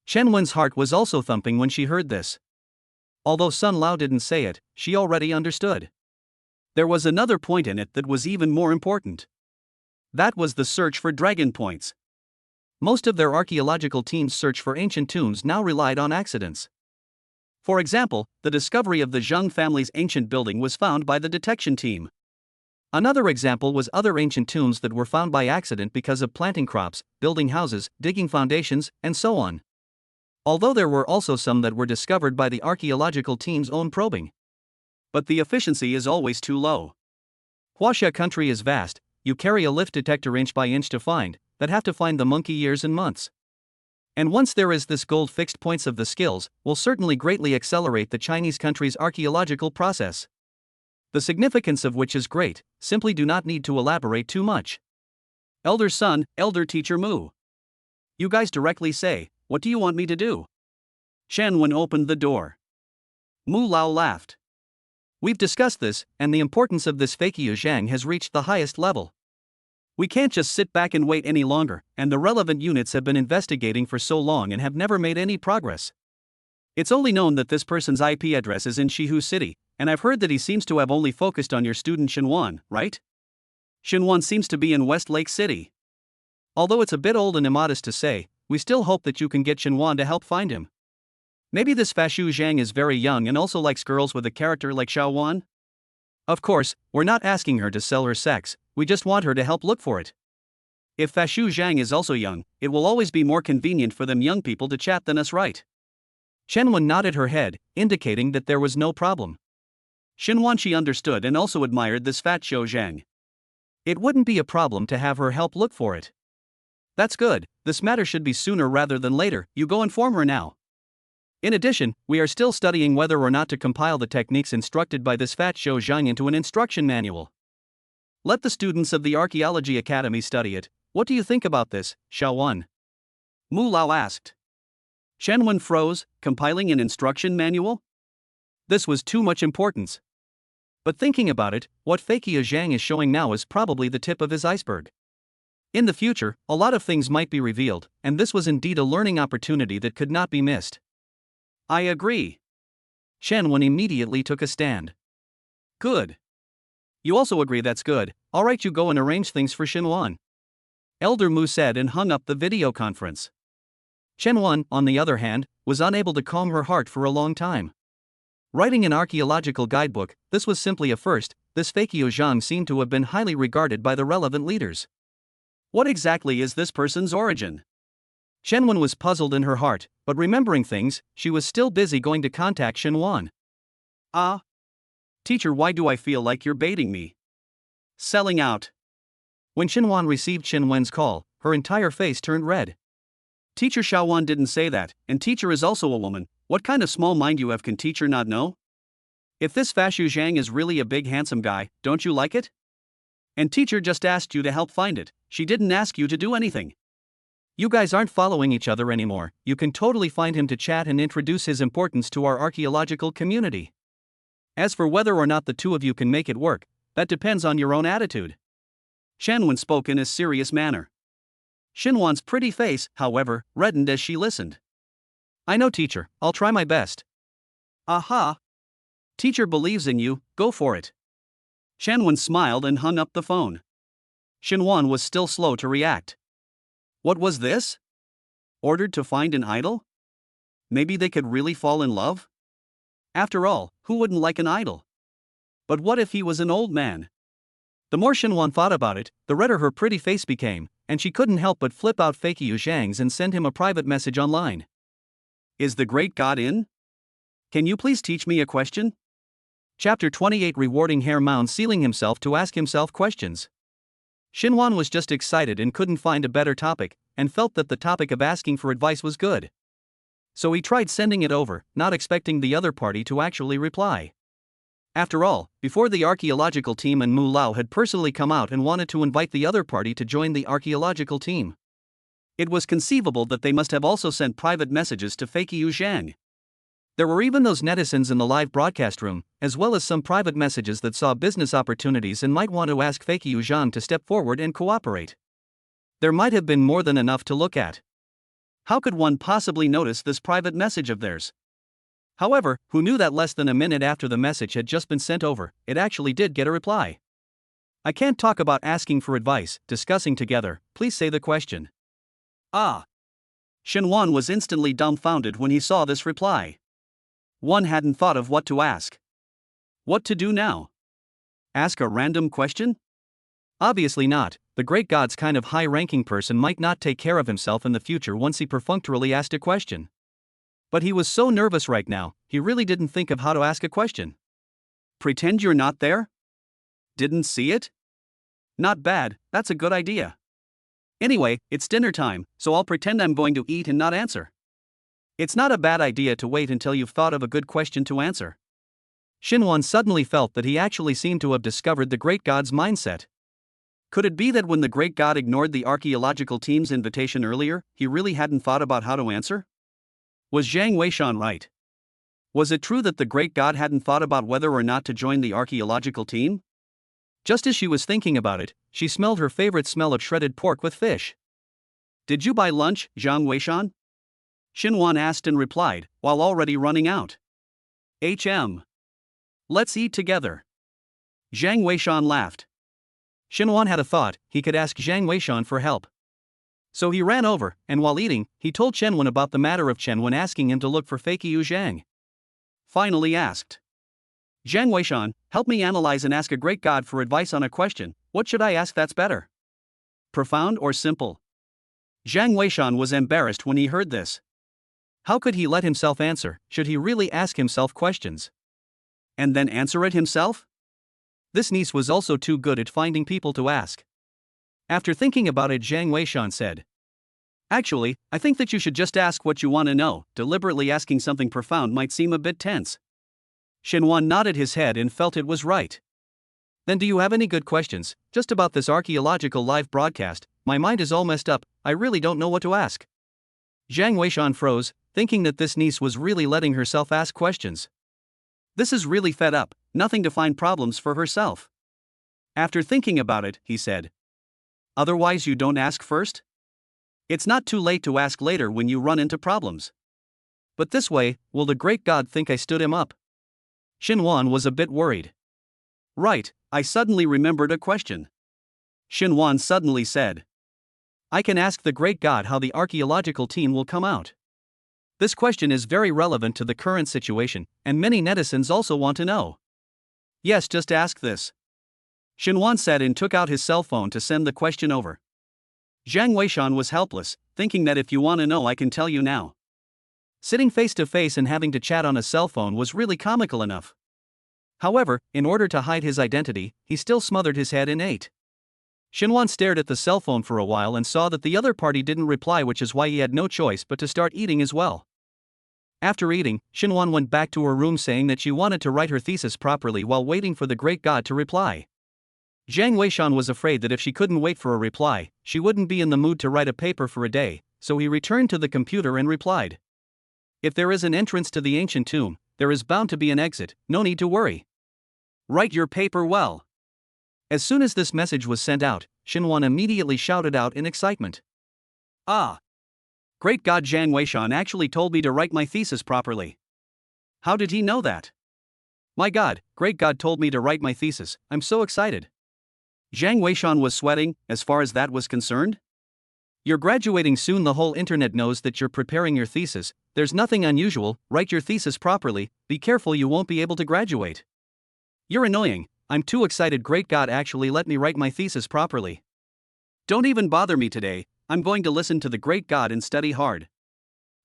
Chen Wen's heart was also thumping when she heard this. Although Sun Lao didn't say it, she already understood. There was another point in it that was even more important. That was the search for dragon points. Most of their archaeological team's search for ancient tombs now relied on accidents. For example, the discovery of the Jeang family's ancient building was found by the detection team. Another example was other ancient tombs that were found by accident because of planting crops, building houses, digging foundations, and so on. Although there were also some that were discovered by the archaeological team's own probing. But the efficiency is always too low. Huaxia country is vast, you carry a lift detector inch by inch to find, that have to find the monkey years and months. And once there is this gold fixed points of the skills, will certainly greatly accelerate the Chinese country's archaeological process. The significance of which is great, simply do not need to elaborate too much. Elder son, elder teacher Mu. You guys directly say, what do you want me to do? Chen Wen opened the door. Mu Lao laughed. We've discussed this, and the importance of this Fakey Zhang has reached the highest level. We can't just sit back and wait any longer, and the relevant units have been investigating for so long and have never made any progress. It's only known that this person's IP address is in Shihu City, and I've heard that he seems to have only focused on your student Xinwan, right? Xinwan seems to be in West Lake City. Although it's a bit old and immodest to say, we still hope that you can get Xinwan to help find him. Maybe this Fashu Zhang is very young and also likes girls with a character like Xiaowan? Of course, we're not asking her to sell her sex, we just want her to help look for it. If Fashu Zhang is also young, it will always be more convenient for them young people to chat than us, right? Chen Wen nodded her head, indicating that there was no problem. Xinwan she understood and also admired this Fat Shou Zhang. It wouldn't be a problem to have her help look for it. That's good, this matter should be sooner rather than later, you go inform her now. In addition, we are still studying whether or not to compile the techniques instructed by this Fat Shou Zhang into an instruction manual. Let the students of the Archaeology Academy study it. What do you think about this, Xiaowan? Mu Lao asked. Chen Wen froze, compiling an instruction manual? This was too much importance. But thinking about it, what Fakey Zhang is showing now is probably the tip of his iceberg. In the future, a lot of things might be revealed, and this was indeed a learning opportunity that could not be missed. I agree. Chen Wen immediately took a stand. Good. You also agree that's good, alright, you go and arrange things for Xinwan. Elder Mu said and hung up the video conference. Chen Wen, on the other hand, was unable to calm her heart for a long time. Writing an archaeological guidebook, this was simply a first. This Fakey Zhang seemed to have been highly regarded by the relevant leaders. What exactly is this person's origin? Chen Wen was puzzled in her heart, but remembering things, she was still busy going to contact Xinwan. Teacher, why do I feel like you're baiting me? Selling out. When Xinwan received Chen Wen's call, her entire face turned red. Teacher Xiaowan didn't say that, and teacher is also a woman. What kind of small mind you have, can teacher not know? If this Fashu Zhang is really a big handsome guy, don't you like it? And teacher just asked you to help find it, she didn't ask you to do anything. You guys aren't following each other anymore. You can totally find him to chat and introduce his importance to our archaeological community. As for whether or not the two of you can make it work, that depends on your own attitude. Shanwen spoke in a serious manner. Xinhuan's pretty face, however, reddened as she listened. I know, teacher, I'll try my best. Aha! Teacher believes in you, go for it. Shanwen smiled and hung up the phone. Xinhuan was still slow to react. What was this? Ordered to find an idol? Maybe they could really fall in love? After all, who wouldn't like an idol? But what if he was an old man? The more Xinhuan thought about it, the redder her pretty face became, and she couldn't help but flip out Fakey Zhang's and send him a private message online. Is the great god in? Can you please teach me a question? Chapter 28 Rewarding Hair Mound sealing himself to ask himself questions. Xinhuan was just excited and couldn't find a better topic, and felt that the topic of asking for advice was good. So he tried sending it over, not expecting the other party to actually reply. After all, before the archaeological team and Mu Lao had personally come out and wanted to invite the other party to join the archaeological team. It was conceivable that they must have also sent private messages to Fakey Zhang. There were even those netizens in the live broadcast room, as well as some private messages that saw business opportunities and might want to ask Fakey Zhang to step forward and cooperate. There might have been more than enough to look at. How could one possibly notice this private message of theirs? However, who knew that less than a minute after the message had just been sent over, it actually did get a reply. I can't talk about asking for advice, discussing together, please say the question. Ah! Xinhuan was instantly dumbfounded when he saw this reply. One hadn't thought of what to ask. What to do now? Ask a random question? Obviously not. The great god's kind of high-ranking person might not take care of himself in the future once he perfunctorily asked a question. But he was so nervous right now, he really didn't think of how to ask a question. Pretend you're not there? Didn't see it? Not bad, that's a good idea. Anyway, it's dinner time, so I'll pretend I'm going to eat and not answer. It's not a bad idea to wait until you've thought of a good question to answer. Xinhuan suddenly felt that he actually seemed to have discovered the great god's mindset. Could it be that when the great god ignored the archaeological team's invitation earlier, he really hadn't thought about how to answer? Was Zhang Weishan right? Was it true that the great god hadn't thought about whether or not to join the archaeological team? Just as she was thinking about it, she smelled her favorite smell of shredded pork with fish. Did you buy lunch, Zhang Weishan? Xinhuan asked and replied, while already running out. Let's eat together. Zhang Weishan laughed. Xinhuan had a thought, he could ask Zhang Weishan for help. So he ran over, and while eating, he told Chenwen about the matter of Chenwen asking him to look for Fakey Zhang. Finally asked. Zhang Weishan, help me analyze and ask a great god for advice on a question. What should I ask that's better? Profound or simple? Zhang Weishan was embarrassed when he heard this. How could he let himself answer? Should he really ask himself questions? And then answer it himself? This niece was also too good at finding people to ask. After thinking about it, Zhang Weishan said, actually, I think that you should just ask what you want to know. Deliberately asking something profound might seem a bit tense. Xinhuan nodded his head and felt it was right. Then do you have any good questions, just about this archaeological live broadcast? My mind is all messed up, I really don't know what to ask. Zhang Weishan froze, thinking that this niece was really letting herself ask questions. This is really fed up, nothing to find problems for herself. After thinking about it, he said. Otherwise you don't ask first? It's not too late to ask later when you run into problems. But this way, will the great god think I stood him up? Xinhuan was a bit worried. Right, I suddenly remembered a question. Xinhuan suddenly said. I can ask the great god how the archaeological team will come out. This question is very relevant to the current situation, and many netizens also want to know. Yes, just ask this. Xinhuan said and took out his cell phone to send the question over. Zhang Weishan was helpless, thinking that if you want to know I can tell you now. Sitting face to face and having to chat on a cell phone was really comical enough. However, in order to hide his identity, he still smothered his head and ate. Xinhuan stared at the cell phone for a while and saw that the other party didn't reply, which is why he had no choice but to start eating as well. After eating, Xinhuan went back to her room saying that she wanted to write her thesis properly while waiting for the great god to reply. Zhang Weishan was afraid that if she couldn't wait for a reply, she wouldn't be in the mood to write a paper for a day, so he returned to the computer and replied. If there is an entrance to the ancient tomb, there is bound to be an exit, no need to worry. Write your paper well. As soon as this message was sent out, Shinwan immediately shouted out in excitement. Ah! Great God, Jiang Weishan actually told me to write my thesis properly. How did he know that? My God, Great God told me to write my thesis, I'm so excited. Jiang Weishan was sweating, as far as that was concerned. You're graduating soon, the whole internet knows that you're preparing your thesis, there's nothing unusual, write your thesis properly, be careful you won't be able to graduate. You're annoying, I'm too excited, Great God actually let me write my thesis properly. Don't even bother me today, I'm going to listen to the Great God and study hard.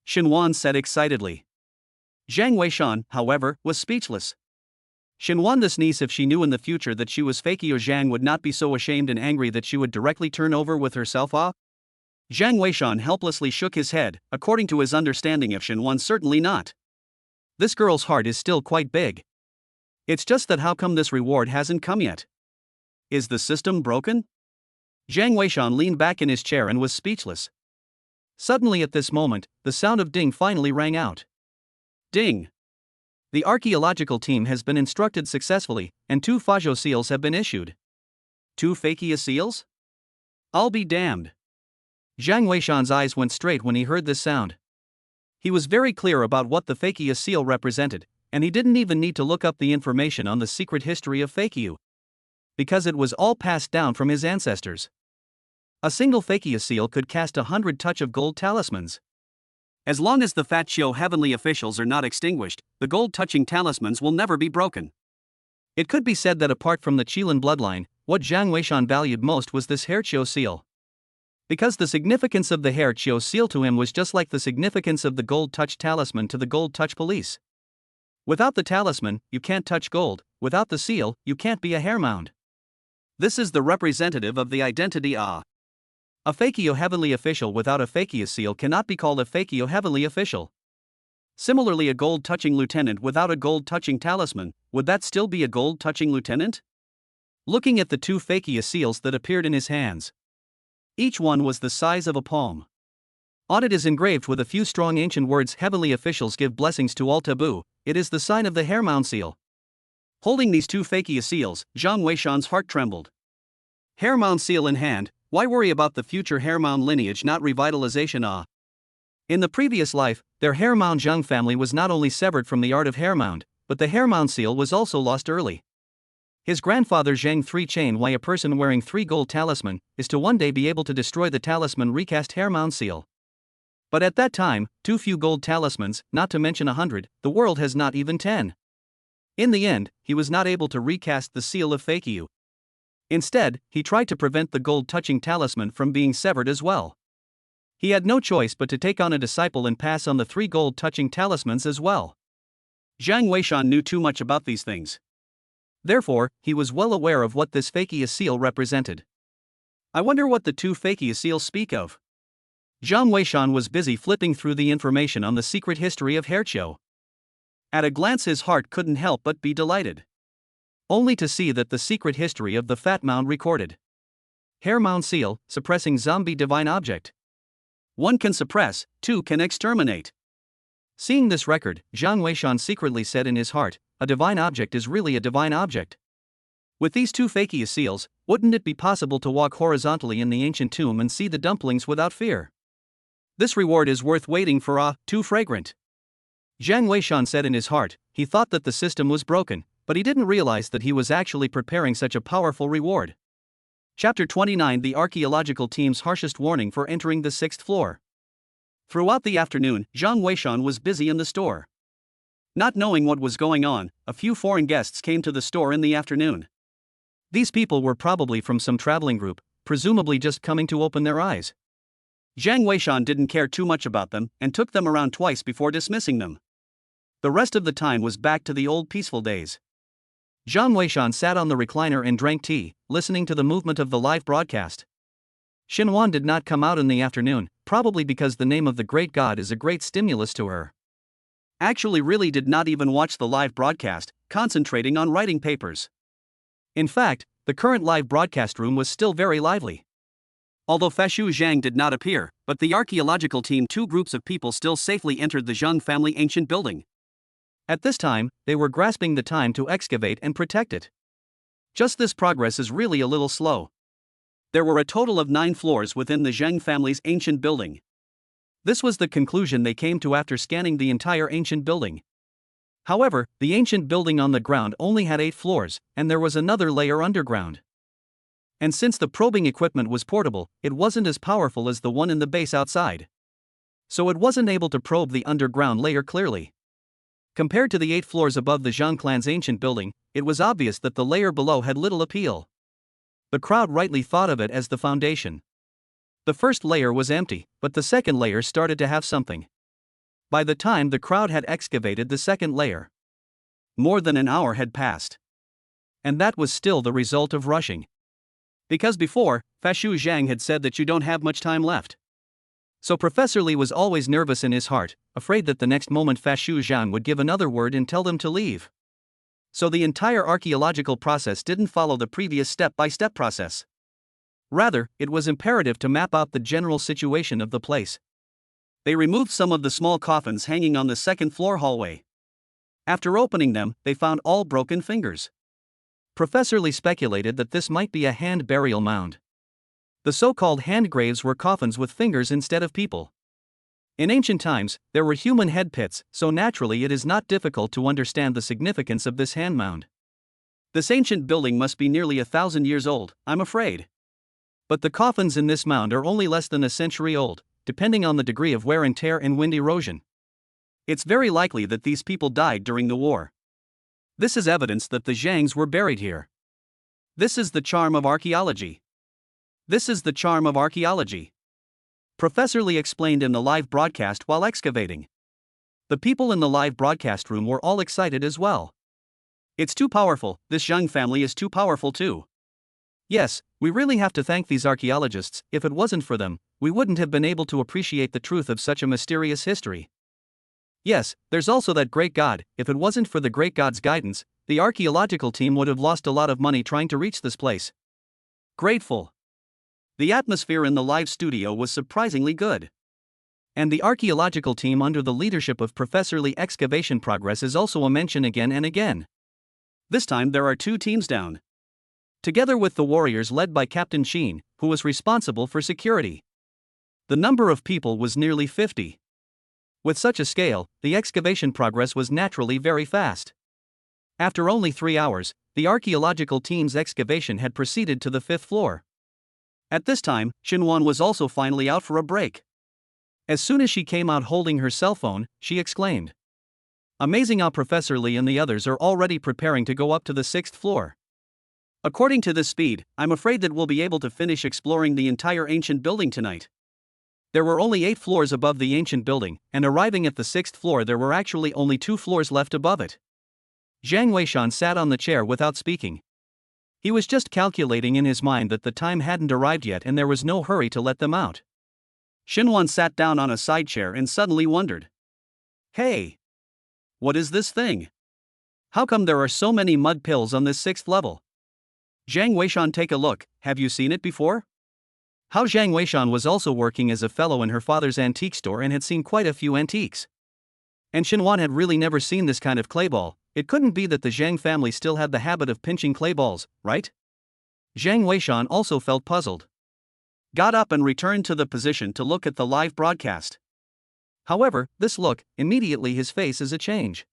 Shinwan said excitedly. Jiang Weishan, however, was speechless. Shinwan, this niece, if she knew in the future that she was Fakio Jiang, would not be so ashamed and angry that she would directly turn over with herself. Jiang Weishan helplessly shook his head, according to his understanding of Shinwan, certainly not. This girl's heart is still quite big. It's just that how come this reward hasn't come yet? Is the system broken? Jiang Weishan leaned back in his chair and was speechless. Suddenly at this moment, the sound of ding finally rang out. Ding! The archaeological team has been instructed successfully, and 2 Fajo seals have been issued. 2 Fakia seals? I'll be damned. Jiang Weishan's eyes went straight when he heard this sound. He was very clear about what the Fakia seal represented, and he didn't even need to look up the information on the secret history of Fakio, because it was all passed down from his ancestors. A single Fakia seal could cast 100 touch of gold talismans. As long as the Fat Shio heavenly officials are not extinguished, the gold-touching talismans will never be broken. It could be said that apart from the Qilin bloodline, what Jiang Weishan valued most was this Hairchio seal. Because the significance of the Hairchio seal to him was just like the significance of the gold-touch talisman to the gold-touch police. Without the talisman, you can't touch gold, without the seal, you can't be a hair mound. This is the representative of the identity A Fakio heavenly official without a Fakia seal cannot be called a Fakio heavenly official. Similarly, a gold-touching lieutenant without a gold-touching talisman, would that still be a gold-touching lieutenant? Looking at the 2 Fakia seals that appeared in his hands. Each one was the size of a palm. On it is engraved with a few strong ancient words, heavenly officials give blessings to all taboo, it is the sign of the hair mound seal. Holding these 2 Fakia seals, Jiang Weishan's heart trembled. Hair mound seal in hand, why worry about the future hair mound lineage, not revitalization? In the previous life, their hair mound Jeang family was not only severed from the art of hair mound, but the hair mound seal was also lost early. His grandfather Jeang 3 chain why a person wearing 3 gold talisman is to one day be able to destroy the talisman recast hair mound seal. But at that time, too few gold talismans, not to mention 100, the world has not even 10. In the end, he was not able to recast the seal of Fakio. Instead, he tried to prevent the gold-touching talisman from being severed as well. He had no choice but to take on a disciple and pass on the 3 gold-touching talismans as well. Jiang Weishan knew too much about these things. Therefore, he was well aware of what this Fakia seal represented. I wonder what the 2 Fakia seals speak of. Jiang Weishan was busy flipping through the information on the secret history of Hairchio. At a glance his heart couldn't help but be delighted. Only to see that the secret history of the Fat Mound recorded. Hair Mound seal, suppressing zombie divine object. 1 can suppress, 2 can exterminate. Seeing this record, Jiang Weishan secretly said in his heart, a divine object is really a divine object. With these 2 Fakia seals, wouldn't it be possible to walk horizontally in the ancient tomb and see the dumplings without fear? This reward is worth waiting for. Too fragrant. Jiang Weishan said in his heart, he thought that the system was broken, but he didn't realize that he was actually preparing such a powerful reward. Chapter 29 The archaeological team's harshest warning for entering the 6th floor. Throughout the afternoon, Jiang Weishan was busy in the store. Not knowing what was going on, a few foreign guests came to the store in the afternoon. These people were probably from some traveling group, presumably just coming to open their eyes. Jiang Weishan didn't care too much about them and took them around twice before dismissing them. The rest of the time was back to the old peaceful days. Jiang Weishan sat on the recliner and drank tea, listening to the movement of the live broadcast. Shinwan did not come out in the afternoon, probably because the name of the great god is a great stimulus to her. Actually really did not even watch the live broadcast, concentrating on writing papers. In fact, the current live broadcast room was still very lively. Although Fashu Zhang did not appear, but the archaeological team, two groups of people still safely entered the Jeang family ancient building. At this time, they were grasping the time to excavate and protect it. Just this progress is really a little slow. There were a total of 9 floors within the Zhang family's ancient building. This was the conclusion they came to after scanning the entire ancient building. However, the ancient building on the ground only had 8 floors, and there was another layer underground. And since the probing equipment was portable, it wasn't as powerful as the one in the base outside. So it wasn't able to probe the underground layer clearly. Compared to the 8 floors above the Zhang clan's ancient building, it was obvious that the layer below had little appeal. The crowd rightly thought of it as the foundation. The first layer was empty, but the second layer started to have something. By the time the crowd had excavated the second layer, more than an hour had passed. And that was still the result of rushing. Because before, Fashu Zhang had said that you don't have much time left. So Professor Li was always nervous in his heart, afraid that the next moment Fashu Zhang would give another word and tell them to leave. So the entire archaeological process didn't follow the previous step-by-step process. Rather, it was imperative to map out the general situation of the place. They removed some of the small coffins hanging on the second floor hallway. After opening them, they found all broken fingers. Professor Li speculated that this might be a hand burial mound. The so-called hand graves were coffins with fingers instead of people. In ancient times, there were human head pits, so naturally it is not difficult to understand the significance of this hand mound. This ancient building must be nearly 1,000 years old, I'm afraid. But the coffins in this mound are only less than a century old, depending on the degree of wear and tear and wind erosion. It's very likely that these people died during the war. This is evidence that the Zhangs were buried here. This is the charm of archaeology. This is the charm of archaeology. Professor Li explained in the live broadcast while excavating. The people in the live broadcast room were all excited as well. It's too powerful, this Jeang family is too powerful too. Yes, we really have to thank these archaeologists. If it wasn't for them, we wouldn't have been able to appreciate the truth of such a mysterious history. Yes, there's also that great god. If it wasn't for the great god's guidance, the archaeological team would have lost a lot of money trying to reach this place. Grateful. The atmosphere in the live studio was surprisingly good. And the archaeological team under the leadership of Professor Li excavation progress is also a mention again and again. This time there are 2 teams down. Together with the warriors led by Captain Chen, who was responsible for security. The number of people was nearly 50. With such a scale, the excavation progress was naturally very fast. After only 3 hours, the archaeological team's excavation had proceeded to the 5th floor. At this time, Xinwan was also finally out for a break. As soon as she came out holding her cell phone, she exclaimed. Amazing how Professor Li and the others are already preparing to go up to the 6th floor. According to this speed, I'm afraid that we'll be able to finish exploring the entire ancient building tonight. There were only 8 floors above the ancient building, and arriving at the 6th floor there were actually only 2 floors left above it. Zhang Weishan sat on the chair without speaking. He was just calculating in his mind that the time hadn't arrived yet and there was no hurry to let them out. Xinwan sat down on a side chair and suddenly wondered. Hey! What is this thing? How come there are so many mud pills on this 6th level? Zhang Weishan, take a look, have you seen it before? How Zhang Weishan was also working as a fellow in her father's antique store and had seen quite a few antiques. And Xinwan had really never seen this kind of clay ball. It couldn't be that the Zhang family still had the habit of pinching clay balls, right? Zhang Weishan also felt puzzled. Got up and returned to the position to look at the live broadcast. However, this look, immediately his face is a change.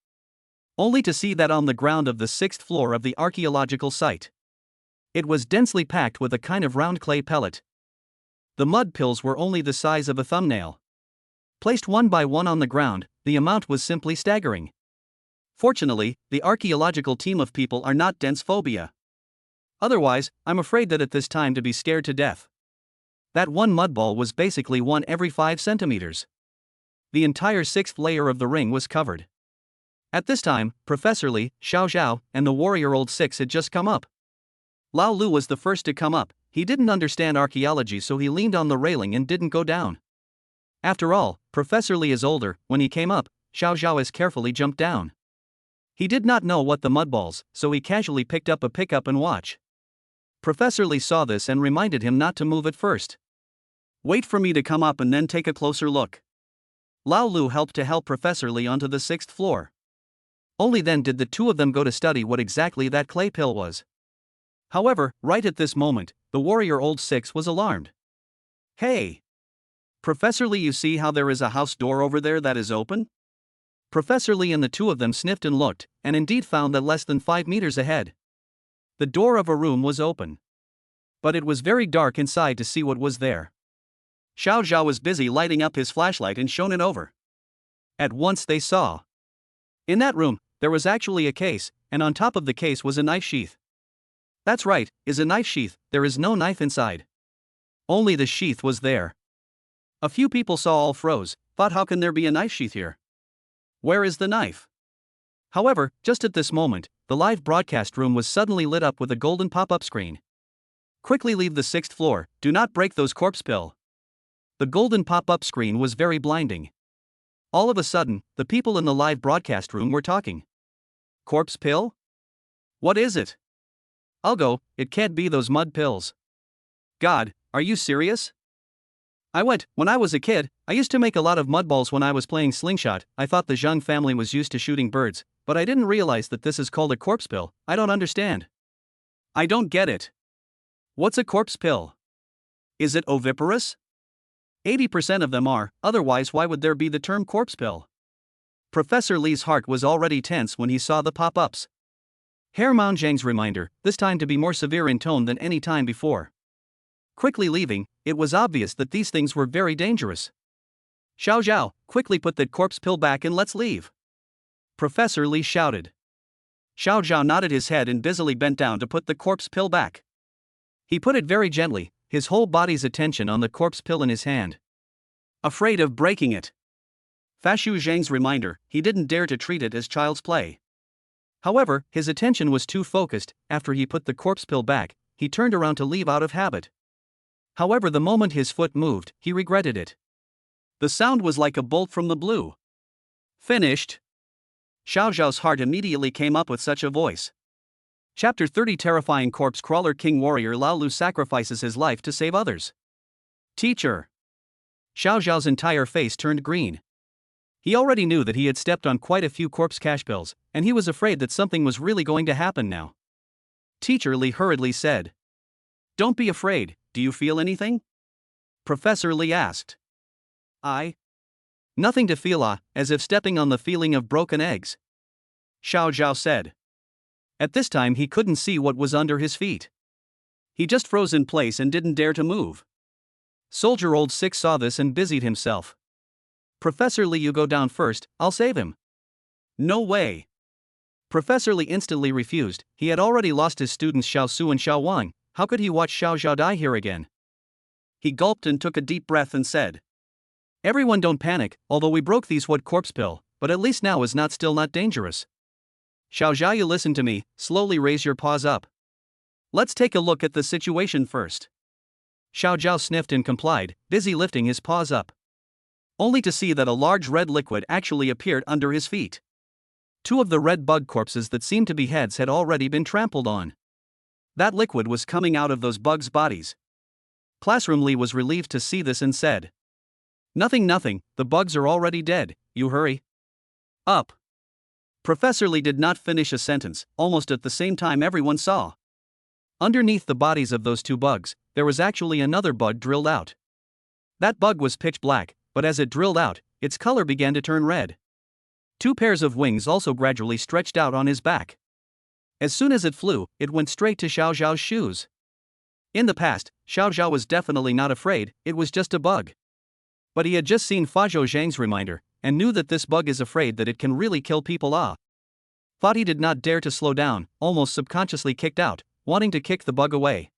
Only to see that on the ground of the 6th floor of the archaeological site. It was densely packed with a kind of round clay pellet. The mud pills were only the size of a thumbnail. Placed one by one on the ground, the amount was simply staggering. Fortunately, the archaeological team of people are not dense phobia. Otherwise, I'm afraid that at this time to be scared to death. That one mud ball was basically one every 5 centimeters. The entire 6th layer of the ring was covered. At this time, Professor Li, Xiao Zhao, and the warrior old 6 had just come up. Lao Lu was the first to come up. He didn't understand archaeology, so he leaned on the railing and didn't go down. After all, Professor Li is older. When he came up, Xiao Zhao as carefully jumped down. He did not know what the mudballs, so he casually picked up a pickup and watch. Professor Li saw this and reminded him not to move at first. Wait for me to come up and then take a closer look. Lao Lu helped to help Professor Lee onto the 6th floor. Only then did the two of them go to study what exactly that clay pill was. However, right at this moment, the warrior old 6 was alarmed. Hey! Professor Lee, you see how there is a house door over there that is open? Professor Lee and the two of them sniffed and looked, and indeed found that less than 5 meters ahead, the door of a room was open. But it was very dark inside to see what was there. Xiao Zhao was busy lighting up his flashlight and shone it over. At once they saw. In that room, there was actually a case, and on top of the case was a knife sheath. That's right, is a knife sheath, there is no knife inside. Only the sheath was there. A few people saw all froze, thought how can there be a knife sheath here? Where is the knife? However, just at this moment, the live broadcast room was suddenly lit up with a golden pop-up screen. Quickly leave the 6th floor, do not break those corpse pill. The golden pop-up screen was very blinding. All of a sudden, the people in the live broadcast room were talking. Corpse pill? What is it? I'll go, it can't be those mud pills. God, are you serious? When I was a kid, I used to make a lot of mud balls when I was playing slingshot. I thought the Jeang family was used to shooting birds, but I didn't realize that this is called a corpse pill. I don't understand. I don't get it. What's a corpse pill? Is it oviparous? 80% of them are, otherwise why would there be the term corpse pill? Professor Lee's heart was already tense when he saw the pop-ups. Herr Zhang's reminder, this time to be more severe in tone than any time before. Quickly leaving, it was obvious that these things were very dangerous. Xiao Zhao, quickly put that corpse pill back and let's leave. Professor Lee shouted. Xiao Zhao nodded his head and busily bent down to put the corpse pill back. He put it very gently, his whole body's attention on the corpse pill in his hand. Afraid of breaking it. Fashu Zhang's reminder, he didn't dare to treat it as child's play. However, his attention was too focused. After he put the corpse pill back, he turned around to leave out of habit. However, the moment his foot moved, he regretted it. The sound was like a bolt from the blue. Finished. Xiao Zhao's heart immediately came up with such a voice. Chapter 30. Terrifying corpse crawler. King warrior Lao Lu sacrifices his life to save others. Teacher. Xiao Zhao's entire face turned green. He already knew that he had stepped on quite a few corpse cash pills, and he was afraid that something was really going to happen now. Teacher Lee hurriedly said. Don't be afraid, do you feel anything? Professor Lee asked. Nothing to feel, as if stepping on the feeling of broken eggs. Xiao Zhao said. At this time he couldn't see what was under his feet. He just froze in place and didn't dare to move. Soldier old 6 saw this and busied himself. Professor Lee, you go down first, I'll save him. No way. Professor Lee instantly refused. He had already lost his students Xiao Su and Xiao Wang. How could he watch Xiao Zhao die here again? He gulped and took a deep breath and said. Everyone don't panic, although we broke these what corpse pill, but at least now is still not dangerous. Xiao Zhao, you listen to me, slowly raise your paws up. Let's take a look at the situation first. Xiao Zhao sniffed and complied, busy lifting his paws up. Only to see that a large red liquid actually appeared under his feet. 2 of the red bug corpses that seemed to be heads had already been trampled on. That liquid was coming out of those bugs' bodies. Classroom Lee was relieved to see this and said. Nothing, the bugs are already dead, you hurry up. Professor Lee did not finish a sentence. Almost at the same time everyone saw. Underneath the bodies of those 2 bugs, there was actually another bug drilled out. That bug was pitch black, but as it drilled out, its color began to turn red. 2 pairs of wings also gradually stretched out on his back. As soon as it flew, it went straight to Xiao Zhao's shoes. In the past, Xiao Zhao was definitely not afraid, it was just a bug. But he had just seen Fazhou Zhang's reminder, and knew that this bug is afraid that it can really kill people. Thought he did not dare to slow down, almost subconsciously kicked out, wanting to kick the bug away.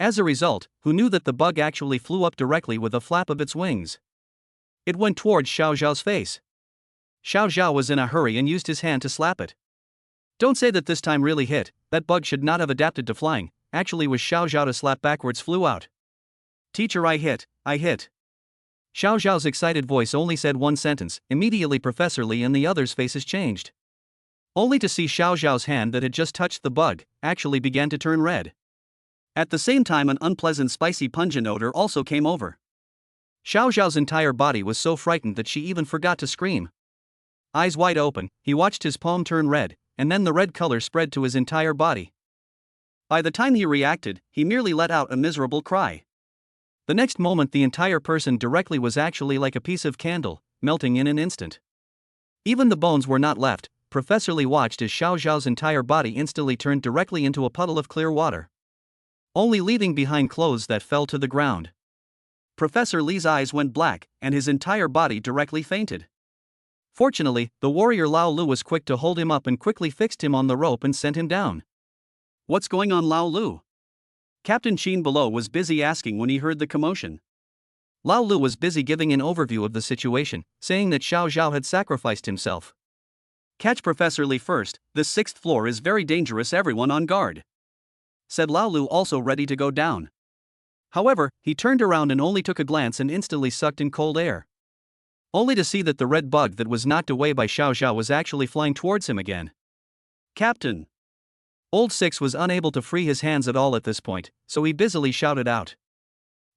As a result, who knew that the bug actually flew up directly with a flap of its wings. It went towards Xiao Zhao's face. Xiao Zhao was in a hurry and used his hand to slap it. Don't say that this time really hit, that bug should not have adapted to flying, actually was Xiao Zhao to slap backwards flew out. Teacher, I hit. Xiao Zhao's excited voice only said one sentence, immediately Professor Lee and the others' faces changed. Only to see Xiao Zhao's hand that had just touched the bug, actually began to turn red. At the same time an unpleasant spicy pungent odor also came over. Xiao Zhao's entire body was so frightened that she even forgot to scream. Eyes wide open, he watched his palm turn red, and then the red color spread to his entire body. By the time he reacted, he merely let out a miserable cry. The next moment, the entire person directly was actually like a piece of candle, melting in an instant. Even the bones were not left. Professor Lee watched as Xiao Zhao's entire body instantly turned directly into a puddle of clear water, only leaving behind clothes that fell to the ground. Professor Lee's eyes went black, and his entire body directly fainted. Fortunately, the warrior Lao Lu was quick to hold him up and quickly fixed him on the rope and sent him down. "What's going on, Lao Lu?" Captain Chen below was busy asking when he heard the commotion. Lao Lu was busy giving an overview of the situation, saying that Xiao Zhao had sacrificed himself. "Catch Professor Lee first, this 6th floor is very dangerous, everyone on guard," said Lao Lu, also ready to go down. However, he turned around and only took a glance and instantly sucked in cold air, only to see that the red bug that was knocked away by Xiao Zhao was actually flying towards him again. "Captain!" Old Six was unable to free his hands at all at this point, so he busily shouted out.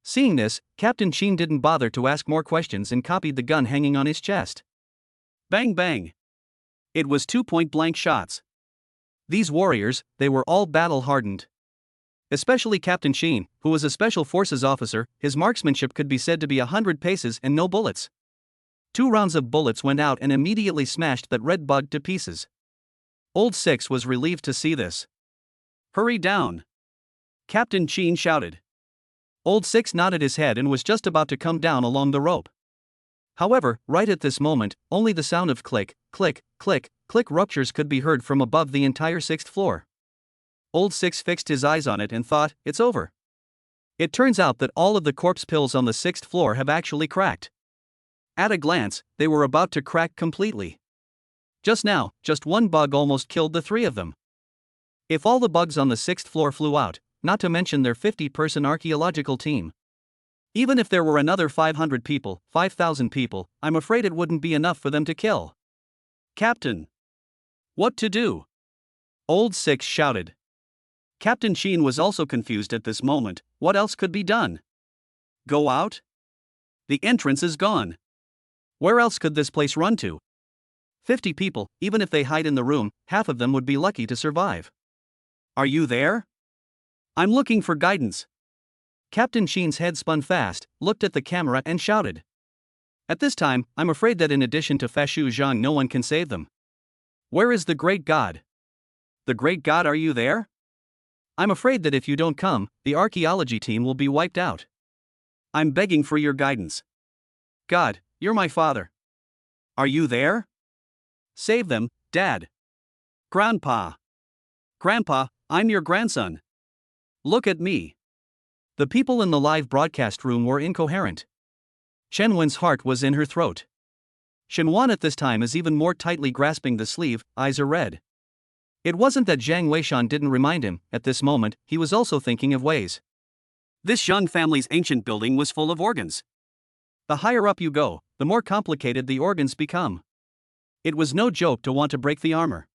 Seeing this, Captain Chen didn't bother to ask more questions and copied the gun hanging on his chest. Bang bang! It was 2 point-blank shots. These warriors, they were all battle-hardened. Especially Captain Chen, who was a special forces officer, his marksmanship could be said to be 100 paces and no bullets. 2 rounds of bullets went out and immediately smashed that red bug to pieces. Old Six was relieved to see this. "Hurry down!" Captain Chen shouted. Old Six nodded his head and was just about to come down along the rope. However, right at this moment, only the sound of click, click, click, click ruptures could be heard from above the entire 6th floor. Old Six fixed his eyes on it and thought, it's over. It turns out that all of the corpse pills on the 6th floor have actually cracked. At a glance, they were about to crack completely. Just now, just one bug almost killed the 3 of them. If all the bugs on the 6th floor flew out, not to mention their 50-person archaeological team, even if there were another 500 people, 5,000 people, I'm afraid it wouldn't be enough for them to kill. "Captain! What to do?" Old Six shouted. Captain Chen was also confused at this moment. What else could be done? Go out? The entrance is gone. Where else could this place run to? 50 people, even if they hide in the room, half of them would be lucky to survive. Are you there? I'm looking for guidance. Captain Chen's head spun fast, looked at the camera and shouted. At this time, I'm afraid that in addition to Fashu Jeang, no one can save them. Where is the great god? The great god, are you there? I'm afraid that if you don't come, the archaeology team will be wiped out. I'm begging for your guidance. God, you're my father. Are you there? Save them, Dad. Grandpa. Grandpa, I'm your grandson. Look at me. The people in the live broadcast room were incoherent. Chen Wen's heart was in her throat. Shen Wan at this time is even more tightly grasping the sleeve, eyes are red. It wasn't that Jiang Weishan didn't remind him, at this moment, he was also thinking of ways. This young family's ancient building was full of organs. The higher up you go, the more complicated the organs become. It was no joke to want to break the armor.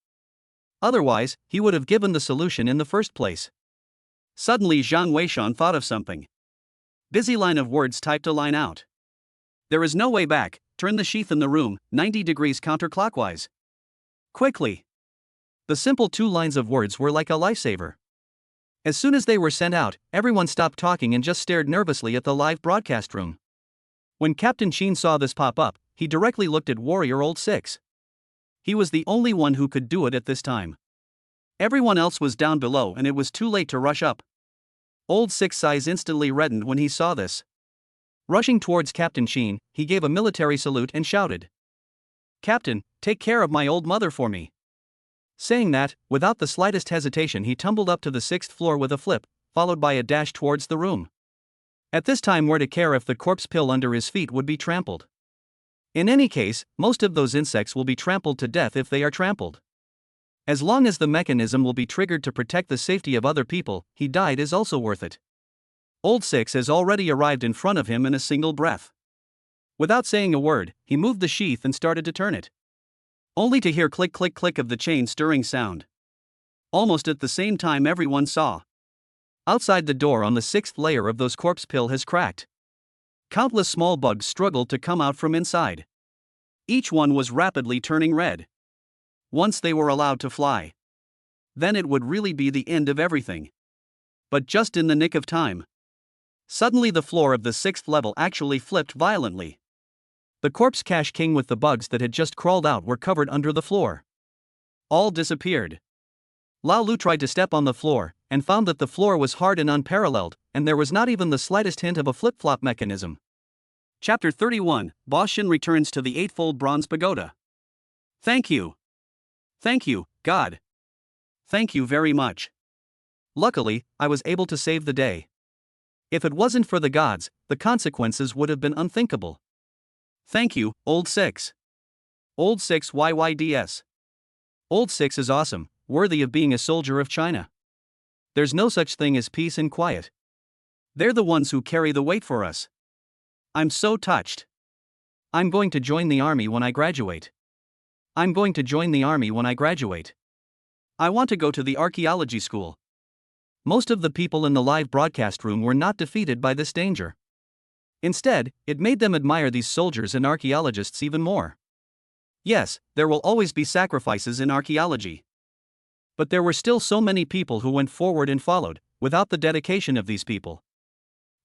Otherwise, he would have given the solution in the first place. Suddenly Jiang Weishan thought of something. Busy line of words typed a line out. There is no way back, turn the sheath in the room, 90 degrees counterclockwise. Quickly. The simple 2 lines of words were like a lifesaver. As soon as they were sent out, everyone stopped talking and just stared nervously at the live broadcast room. When Captain Chen saw this pop up, he directly looked at Warrior Old Six. He was the only one who could do it at this time. Everyone else was down below and it was too late to rush up. Old Six's eyes instantly reddened when he saw this. Rushing towards Captain Chen, he gave a military salute and shouted. Captain, take care of my old mother for me. Saying that, without the slightest hesitation he tumbled up to the 6th floor with a flip, followed by a dash towards the room. At this time where to care if the corpse pill under his feet would be trampled. In any case, most of those insects will be trampled to death if they are trampled. As long as the mechanism will be triggered to protect the safety of other people, he died is also worth it. Old Six has already arrived in front of him in a single breath. Without saying a word, he moved the sheath and started to turn it. Only to hear click click click of the chain stirring sound. Almost at the same time everyone saw. Outside the door on the 6th layer of those corpse pill has cracked. Countless small bugs struggled to come out from inside. Each one was rapidly turning red. Once they were allowed to fly, then it would really be the end of everything. But just in the nick of time, suddenly the floor of the 6th level actually flipped violently. The corpse cache king with the bugs that had just crawled out were covered under the floor. All disappeared. Lao Lu tried to step on the floor, and found that the floor was hard and unparalleled, and there was not even the slightest hint of a flip-flop mechanism. Chapter 31, Ba Xin returns to the Eightfold Bronze Pagoda. Thank you. Thank you, God. Thank you very much. Luckily, I was able to save the day. If it wasn't for the gods, the consequences would have been unthinkable. Thank you, Old Six. Old Six YYDS. Old Six is awesome, worthy of being a soldier of China. There's no such thing as peace and quiet. They're the ones who carry the weight for us. I'm so touched. I'm going to join the army when I graduate. I'm going to join the army when I graduate. I want to go to the archaeology school. Most of the people in the live broadcast room were not defeated by this danger. Instead, it made them admire these soldiers and archaeologists even more. Yes, there will always be sacrifices in archaeology. But there were still so many people who went forward and followed, without the dedication of these people.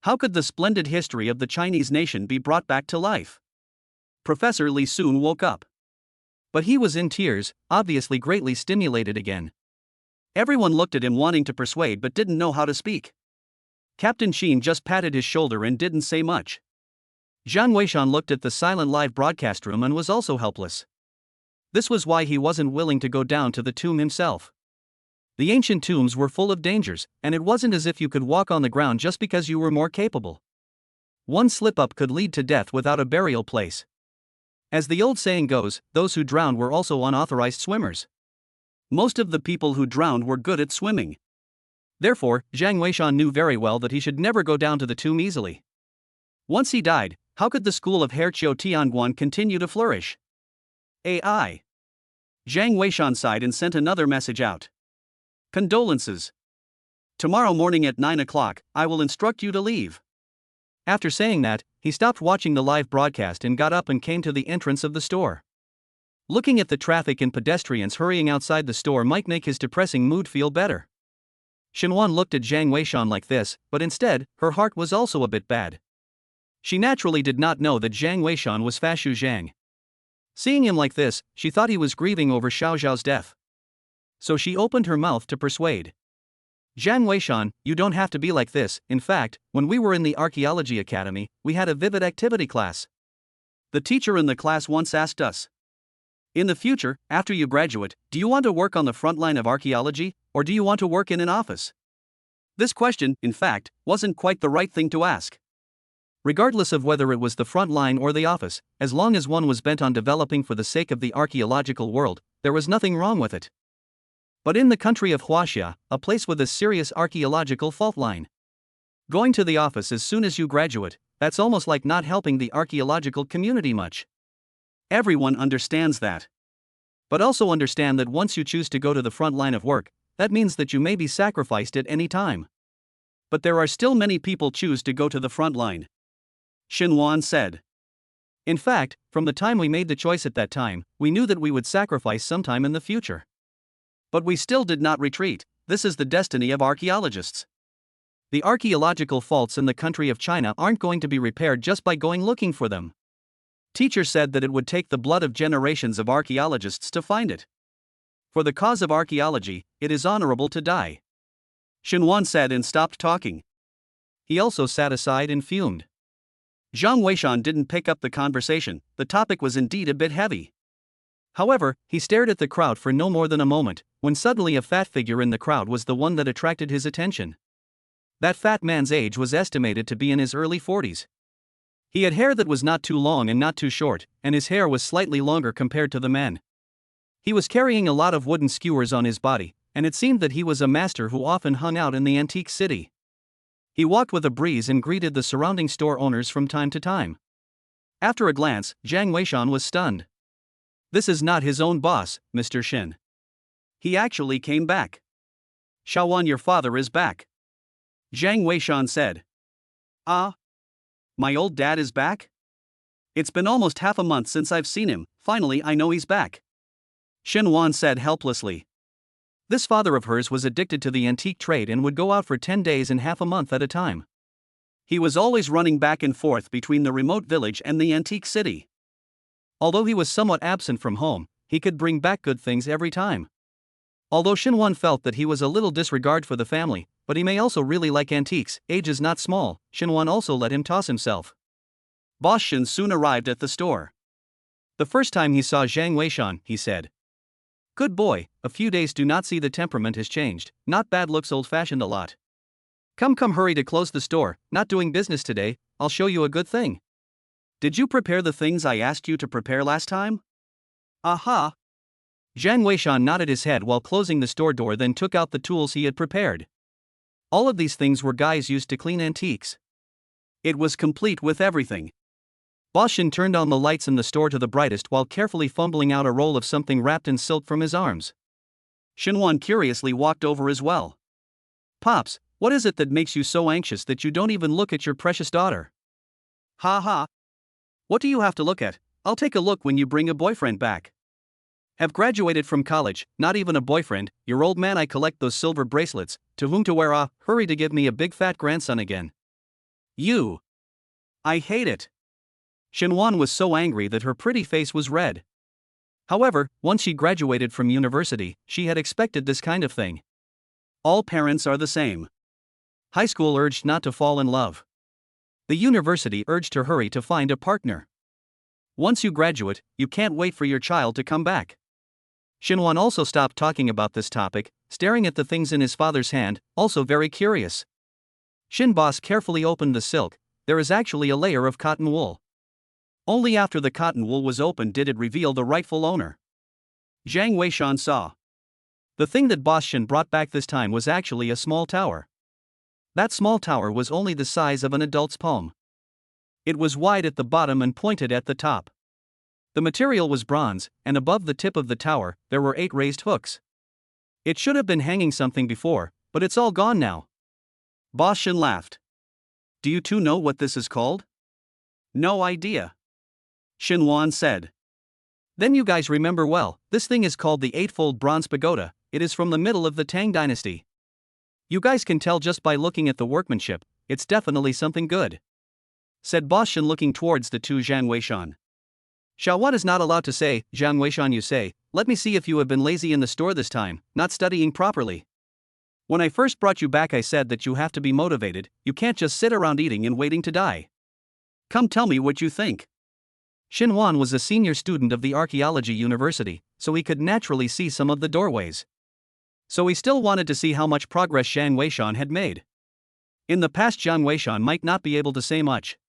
How could the splendid history of the Chinese nation be brought back to life? Professor Li soon woke up. But he was in tears, obviously greatly stimulated again. Everyone looked at him wanting to persuade but didn't know how to speak. Captain Sheen just patted his shoulder and didn't say much. Zhang Weishan looked at the silent live broadcast room and was also helpless. This was why he wasn't willing to go down to the tomb himself. The ancient tombs were full of dangers, and it wasn't as if you could walk on the ground just because you were more capable. One slip-up could lead to death without a burial place. As the old saying goes, those who drowned were also unauthorized swimmers. Most of the people who drowned were good at swimming. Therefore, Zhang Weishan knew very well that he should never go down to the tomb easily. Once he died, how could the school of Herqiu Tianguan continue to flourish? AI. Zhang Weishan sighed and sent another message out. Condolences. Tomorrow morning at 9 o'clock, I will instruct you to leave. After saying that, he stopped watching the live broadcast and got up and came to the entrance of the store. Looking at the traffic and pedestrians hurrying outside the store might make his depressing mood feel better. Xinhuan looked at Zhang Weishan like this, but instead, her heart was also a bit bad. She naturally did not know that Zhang Weishan was Fashu Zhang. Seeing him like this, she thought he was grieving over Xiao Zhao's death. So she opened her mouth to persuade. Zhang Weishan, you don't have to be like this. In fact, when we were in the Archaeology Academy, we had a vivid activity class. The teacher in the class once asked us, in the future, after you graduate, do you want to work on the front line of archaeology, or do you want to work in an office? This question, in fact, wasn't quite the right thing to ask. Regardless of whether it was the front line or the office, as long as one was bent on developing for the sake of the archaeological world, there was nothing wrong with it. But in the country of Huaxia, a place with a serious archaeological fault line, going to the office as soon as you graduate, that's almost like not helping the archaeological community much. Everyone understands that. But also understand that once you choose to go to the front line of work, that means that you may be sacrificed at any time. But there are still many people choose to go to the front line. Xinhuan said. In fact, from the time we made the choice at that time, we knew that we would sacrifice sometime in the future. But we still did not retreat. This is the destiny of archaeologists. The archaeological faults in the country of China aren't going to be repaired just by going looking for them. Teacher said that it would take the blood of generations of archaeologists to find it. For the cause of archaeology, it is honorable to die. Xinhuan said and stopped talking. He also sat aside and fumed. Zhang Weishan didn't pick up the conversation. The topic was indeed a bit heavy. However, he stared at the crowd for no more than a moment, when suddenly a fat figure in the crowd was the one that attracted his attention. That fat man's age was estimated to be in his early 40s. He had hair that was not too long and not too short, and his hair was slightly longer compared to the men. He was carrying a lot of wooden skewers on his body, and it seemed that he was a master who often hung out in the antique city. He walked with a breeze and greeted the surrounding store owners from time to time. After a glance, Zhang Weishan was stunned. This is not his own boss, Mr. Shen. He actually came back. Shaowan, your father is back. Zhang Weishan said. Ah. My old dad is back? It's been almost half a month since I've seen him, finally I know he's back. Shenwan said helplessly. This father of hers was addicted to the antique trade and would go out for 10 days and half a month at a time. He was always running back and forth between the remote village and the antique city. Although he was somewhat absent from home, he could bring back good things every time. Although Shinwan felt that he was a little disregard for the family, but he may also really like antiques, age is not small, Shinwan also let him toss himself. Boss Shin soon arrived at the store. The first time he saw Zhang Weishan, he said, "Good boy, a few days do not see the temperament has changed, not bad, looks old-fashioned a lot. Come hurry to close the store, not doing business today, I'll show you a good thing. Did you prepare the things I asked you to prepare last time?" "Aha." Zhang Weishan nodded his head while closing the store door, then took out the tools he had prepared. All of these things were guys used to clean antiques. It was complete with everything. Boss Shin turned on the lights in the store to the brightest while carefully fumbling out a roll of something wrapped in silk from his arms. Shinwan curiously walked over as well. "Pops, what is it that makes you so anxious that you don't even look at your precious daughter?" "Ha ha. What do you have to look at? I'll take a look when you bring a boyfriend back." "Have graduated from college, not even a boyfriend, your old man. I collect those silver bracelets, to whom to wear. Ah, hurry to give me a big fat grandson again." "You. I hate it." Shinwan was so angry that her pretty face was red. However, once she graduated from university, she had expected this kind of thing. All parents are the same. High school urged not to fall in love. The university urged to hurry to find a partner. Once you graduate, you can't wait for your child to come back. Shinwan also stopped talking about this topic, staring at the things in his father's hand, also very curious. Shin Boss carefully opened the silk. There is actually a layer of cotton wool. Only after the cotton wool was opened did it reveal the rightful owner. Zhang Weishan saw. The thing that Boss Shin brought back this time was actually a small tower. That small tower was only the size of an adult's palm. It was wide at the bottom and pointed at the top. The material was bronze, and above the tip of the tower, there were 8 raised hooks. It should have been hanging something before, but it's all gone now. Boss Shin laughed. "Do you two know what this is called?" "No idea." Shinwan said. "Then you guys remember well, this thing is called the Eightfold Bronze Pagoda. It is from the middle of the Tang Dynasty. You guys can tell just by looking at the workmanship, it's definitely something good," said Boss Shin looking towards the two Zhang Weishan. "Xiaowan is not allowed to say, Zhang Weishan you say, let me see if you have been lazy in the store this time, not studying properly. When I first brought you back I said that you have to be motivated, you can't just sit around eating and waiting to die. Come tell me what you think." Shinwan was a senior student of the archaeology university, so he could naturally see some of the doorways. So he still wanted to see how much progress Zhang Weishan had made. In the past Zhang Weishan might not be able to say much.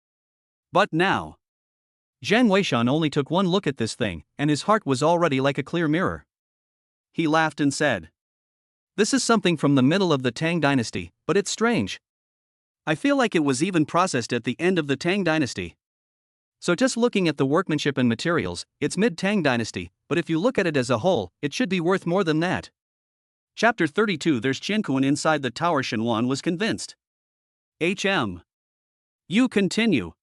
But now, Zhang Weishan only took one look at this thing, and his heart was already like a clear mirror. He laughed and said, "This is something from the middle of the Tang Dynasty, but it's strange. I feel like it was even processed at the end of the Tang Dynasty. So just looking at the workmanship and materials, it's mid-Tang Dynasty, but if you look at it as a whole, it should be worth more than that." Chapter 32. There's Qiankuan inside the tower. Shinwan was convinced. You continue.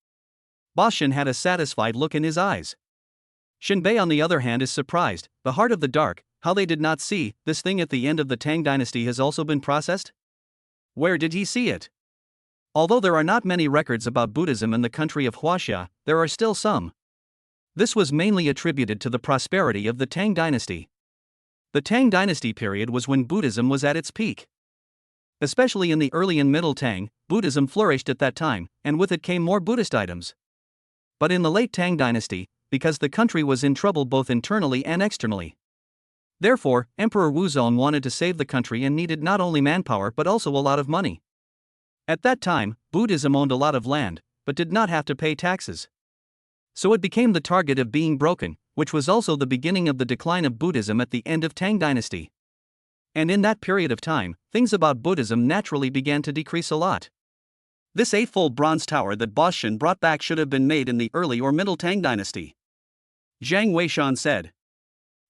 Boss Shin had a satisfied look in his eyes. Shinbei on the other hand is surprised, the heart of the dark, how they did not see, this thing at the end of the Tang Dynasty has also been processed? Where did he see it? Although there are not many records about Buddhism in the country of Huaxia, there are still some. This was mainly attributed to the prosperity of the Tang Dynasty. The Tang Dynasty period was when Buddhism was at its peak. Especially in the early and middle Tang, Buddhism flourished at that time, and with it came more Buddhist items. But in the late Tang Dynasty, because the country was in trouble both internally and externally. Therefore, Emperor Wuzong wanted to save the country and needed not only manpower but also a lot of money. At that time, Buddhism owned a lot of land, but did not have to pay taxes. So it became the target of being broken, which was also the beginning of the decline of Buddhism at the end of Tang Dynasty. And in that period of time, things about Buddhism naturally began to decrease a lot. This eightfold bronze tower that Boss Shin brought back should have been made in the early or middle Tang Dynasty. Zhang Weishan said.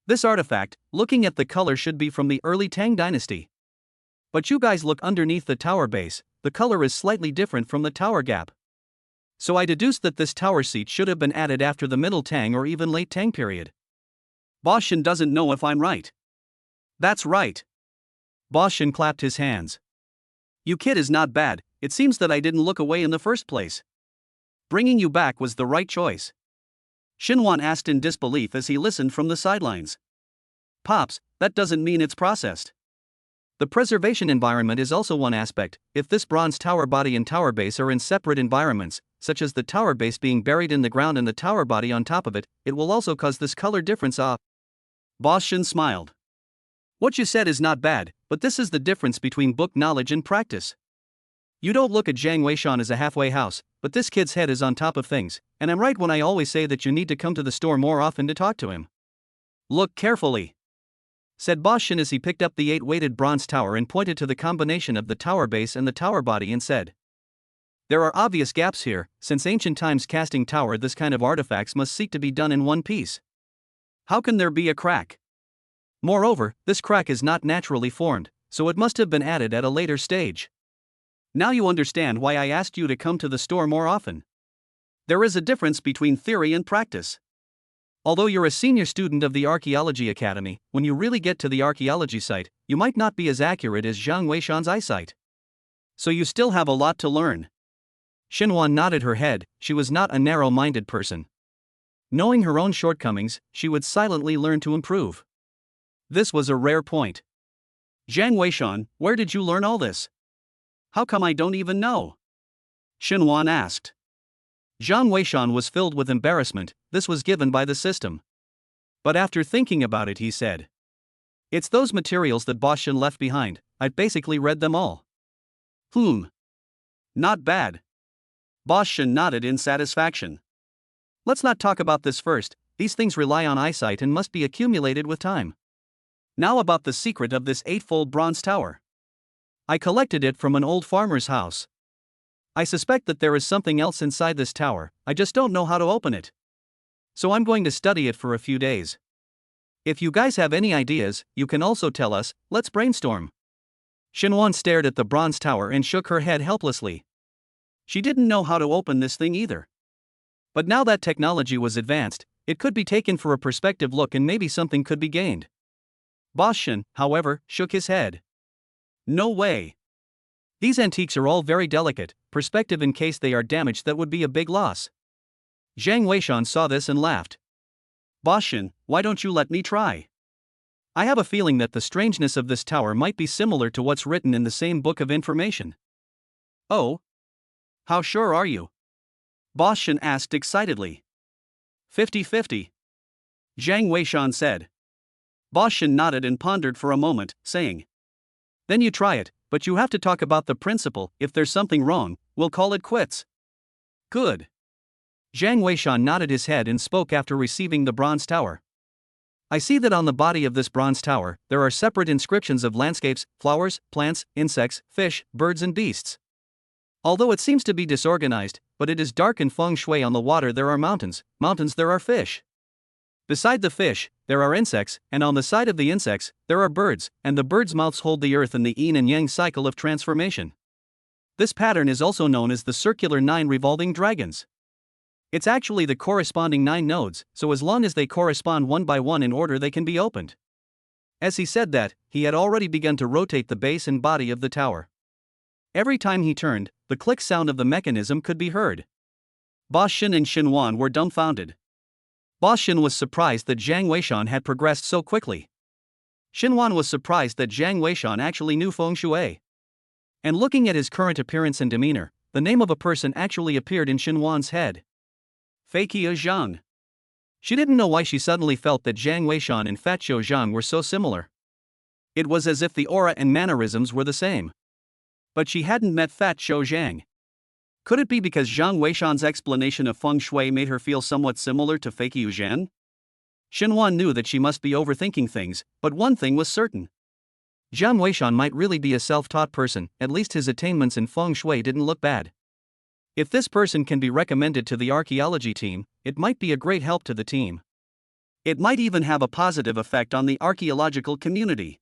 This artifact, looking at the color, should be from the early Tang Dynasty. But you guys look underneath the tower base, the color is slightly different from the tower gap. So I deduced that this tower seat should have been added after the Middle Tang or even Late Tang period. Boss Shen doesn't know if I'm right. That's right. Boss Shen clapped his hands. You kid is not bad, it seems that I didn't look away in the first place. Bringing you back was the right choice. Shinwan asked in disbelief as he listened from the sidelines. Pops, that doesn't mean it's processed. The preservation environment is also one aspect. If this bronze tower body and tower base are in separate environments, such as the tower base being buried in the ground and the tower body on top of it, it will also cause this color difference off. Boss Shen smiled. What you said is not bad, but this is the difference between book knowledge and practice. You don't look at Jiang Weishan as a halfway house, but this kid's head is on top of things, and I'm right when I always say that you need to come to the store more often to talk to him. Look carefully, said Boss Shen as he picked up the 8-weighted bronze tower and pointed to the combination of the tower base and the tower body and said, there are obvious gaps here, since ancient times casting tower this kind of artifacts must seek to be done in one piece. How can there be a crack? Moreover, this crack is not naturally formed, so it must have been added at a later stage. Now you understand why I asked you to come to the store more often. There is a difference between theory and practice. Although you're a senior student of the Archaeology Academy, when you really get to the archaeology site, you might not be as accurate as Jiang Weishan's eyesight. So you still have a lot to learn. Xinhuan nodded her head. She was not a narrow-minded person. Knowing her own shortcomings, she would silently learn to improve. This was a rare point. Jiang Weishan, where did you learn all this? How come I don't even know? Xinhuan asked. Jiang Weishan was filled with embarrassment. This was given by the system. But after thinking about it, he said, it's those materials that Boss Shen left behind. I've basically read them all. Not bad. Boss Shen nodded in satisfaction. Let's not talk about this first. These things rely on eyesight and must be accumulated with time. Now about the secret of this 8-fold bronze tower. I collected it from an old farmer's house. I suspect that there is something else inside this tower, I just don't know how to open it. So I'm going to study it for a few days. If you guys have any ideas, you can also tell us. Let's brainstorm. Xinhuan stared at the bronze tower and shook her head helplessly. She didn't know how to open this thing either. But now that technology was advanced, it could be taken for a perspective look and maybe something could be gained. Boss Shen, however, shook his head. No way. These antiques are all very delicate. Perspective in case they are damaged, that would be a big loss. Jiang Weishan saw this and laughed. Boss Shen, why don't you let me try? I have a feeling that the strangeness of this tower might be similar to what's written in the same book of information. Oh? How sure are you? Boss Shen asked excitedly. 50-50. Jiang Weishan said. Boss Shen nodded and pondered for a moment, saying, then you try it, but you have to talk about the principle. If there's something wrong, we'll call it quits. Good. Jiang Weishan nodded his head and spoke after receiving the bronze tower. I see that on the body of this bronze tower, there are separate inscriptions of landscapes, flowers, plants, insects, fish, birds and beasts. Although it seems to be disorganized, but it is dark in feng shui. On the water there are mountains, there are fish. Beside the fish, there are insects, and on the side of the insects, there are birds, and the birds' mouths hold the earth in the yin and yang cycle of transformation. This pattern is also known as the circular 9 revolving dragons. It's actually the corresponding 9 nodes, so as long as they correspond one by one in order, they can be opened. As he said that, he had already begun to rotate the base and body of the tower. Every time he turned, the click sound of the mechanism could be heard. Boss Shen and Xinhuan were dumbfounded. Boss Shen was surprised that Jiang Weishan had progressed so quickly. Xinhuan was surprised that Jiang Weishan actually knew feng shui. And looking at his current appearance and demeanor, the name of a person actually appeared in Xinhuan's head. Feiqia Zhang. She didn't know why she suddenly felt that Jiang Weishan and Fat Zhou Zhang were so similar. It was as if the aura and mannerisms were the same. But she hadn't met Fat Zhou Zhang. Could it be because Jiang Weishan's explanation of feng shui made her feel somewhat similar to Feiqia Zhang? Xinhuan knew that she must be overthinking things, but one thing was certain. Jiang Weishan might really be a self-taught person. At least his attainments in feng shui didn't look bad. If this person can be recommended to the archaeology team, it might be a great help to the team. It might even have a positive effect on the archaeological community.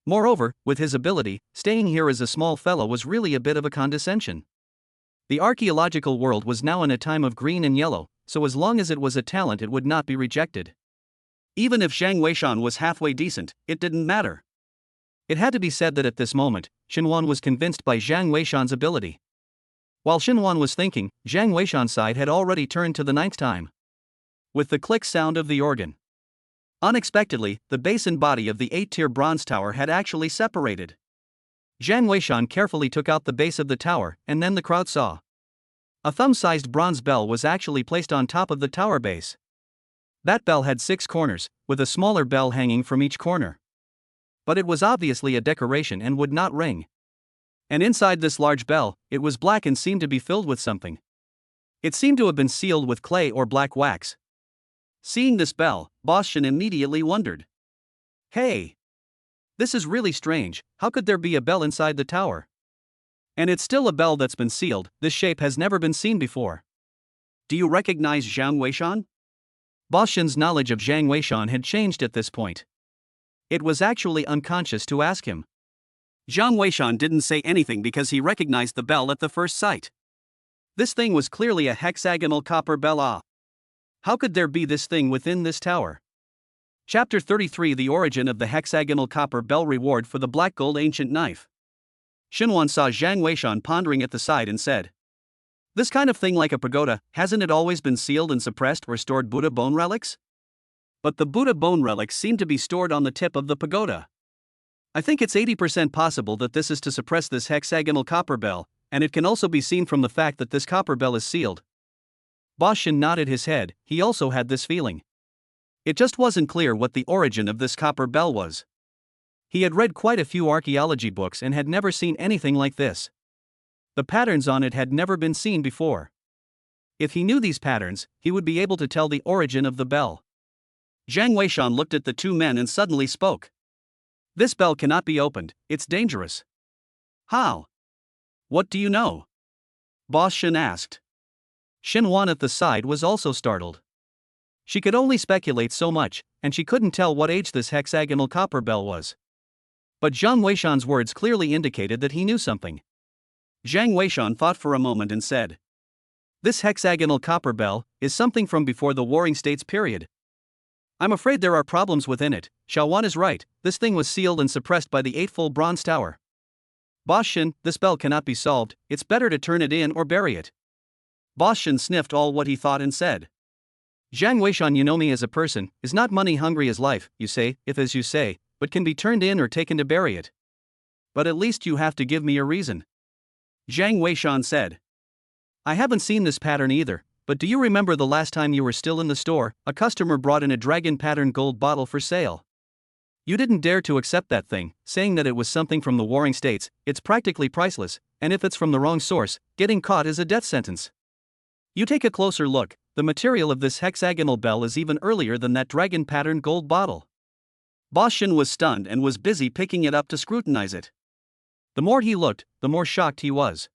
Moreover, with his ability, staying here as a small fellow was really a bit of a condescension. The archaeological world was now in a time of green and yellow, so as long as it was a talent it would not be rejected. Even if Zhang Weishan was halfway decent, it didn't matter. It had to be said that at this moment, Xinhuan was convinced by Zhang Weishan's ability. While Xinhuan was thinking, Zhang Weishan's side had already turned to the 9th time. With the click sound of the organ. Unexpectedly, the base and body of the 8-tier bronze tower had actually separated. Zhang Weishan carefully took out the base of the tower, and then the crowd saw. A thumb-sized bronze bell was actually placed on top of the tower base. That bell had 6 corners, with a smaller bell hanging from each corner. But it was obviously a decoration and would not ring. And inside this large bell, it was black and seemed to be filled with something. It seemed to have been sealed with clay or black wax. Seeing this bell, Boss Chen immediately wondered. Hey! This is really strange, how could there be a bell inside the tower? And it's still a bell that's been sealed, this shape has never been seen before. Do you recognize Zhang Weishan? Boss Chen's knowledge of Zhang Weishan had changed at this point. It was actually unconscious to ask him. Zhang Weishan didn't say anything because he recognized the bell at the first sight. This thing was clearly a hexagonal copper bell. How could there be this thing within this tower? Chapter 33: The Origin of the Hexagonal Copper Bell. Reward for the Black Gold Ancient Knife. Xinhuan saw Zhang Weishan pondering at the side and said, "This kind of thing, like a pagoda, hasn't it always been sealed and suppressed or stored Buddha bone relics? But the Buddha bone relics seem to be stored on the tip of the pagoda. I think it's 80% possible that this is to suppress this hexagonal copper bell, and it can also be seen from the fact that this copper bell is sealed." Boss Chen nodded his head, he also had this feeling. It just wasn't clear what the origin of this copper bell was. He had read quite a few archaeology books and had never seen anything like this. The patterns on it had never been seen before. If he knew these patterns, he would be able to tell the origin of the bell. Zhang Weishan looked at the two men and suddenly spoke. "This bell cannot be opened, it's dangerous." "How? What do you know?" Boss Chen asked. Xinhuan at the side was also startled. She could only speculate so much, and she couldn't tell what age this hexagonal copper bell was. But Zhang Weishan's words clearly indicated that he knew something. Zhang Weishan thought for a moment and said, "This hexagonal copper bell is something from before the Warring States period. I'm afraid there are problems within it. Xiaowan is right, this thing was sealed and suppressed by the 8-fold bronze tower. Boss Chen, this bell cannot be solved, it's better to turn it in or bury it." Boss Chen sniffed all what he thought and said, "Zhang Weishan, you know me as a person, is not money hungry as life, you say, if as you say, but can be turned in or taken to bury it. But at least you have to give me a reason." Zhang Weishan said, "I haven't seen this pattern either, but do you remember the last time you were still in the store, a customer brought in a dragon pattern gold bottle for sale? You didn't dare to accept that thing, saying that it was something from the Warring States, it's practically priceless, and if it's from the wrong source, getting caught is a death sentence. You take a closer look, the material of this hexagonal bell is even earlier than that dragon pattern gold bottle." Boss Chen was stunned and was busy picking it up to scrutinize it. The more he looked, the more shocked he was.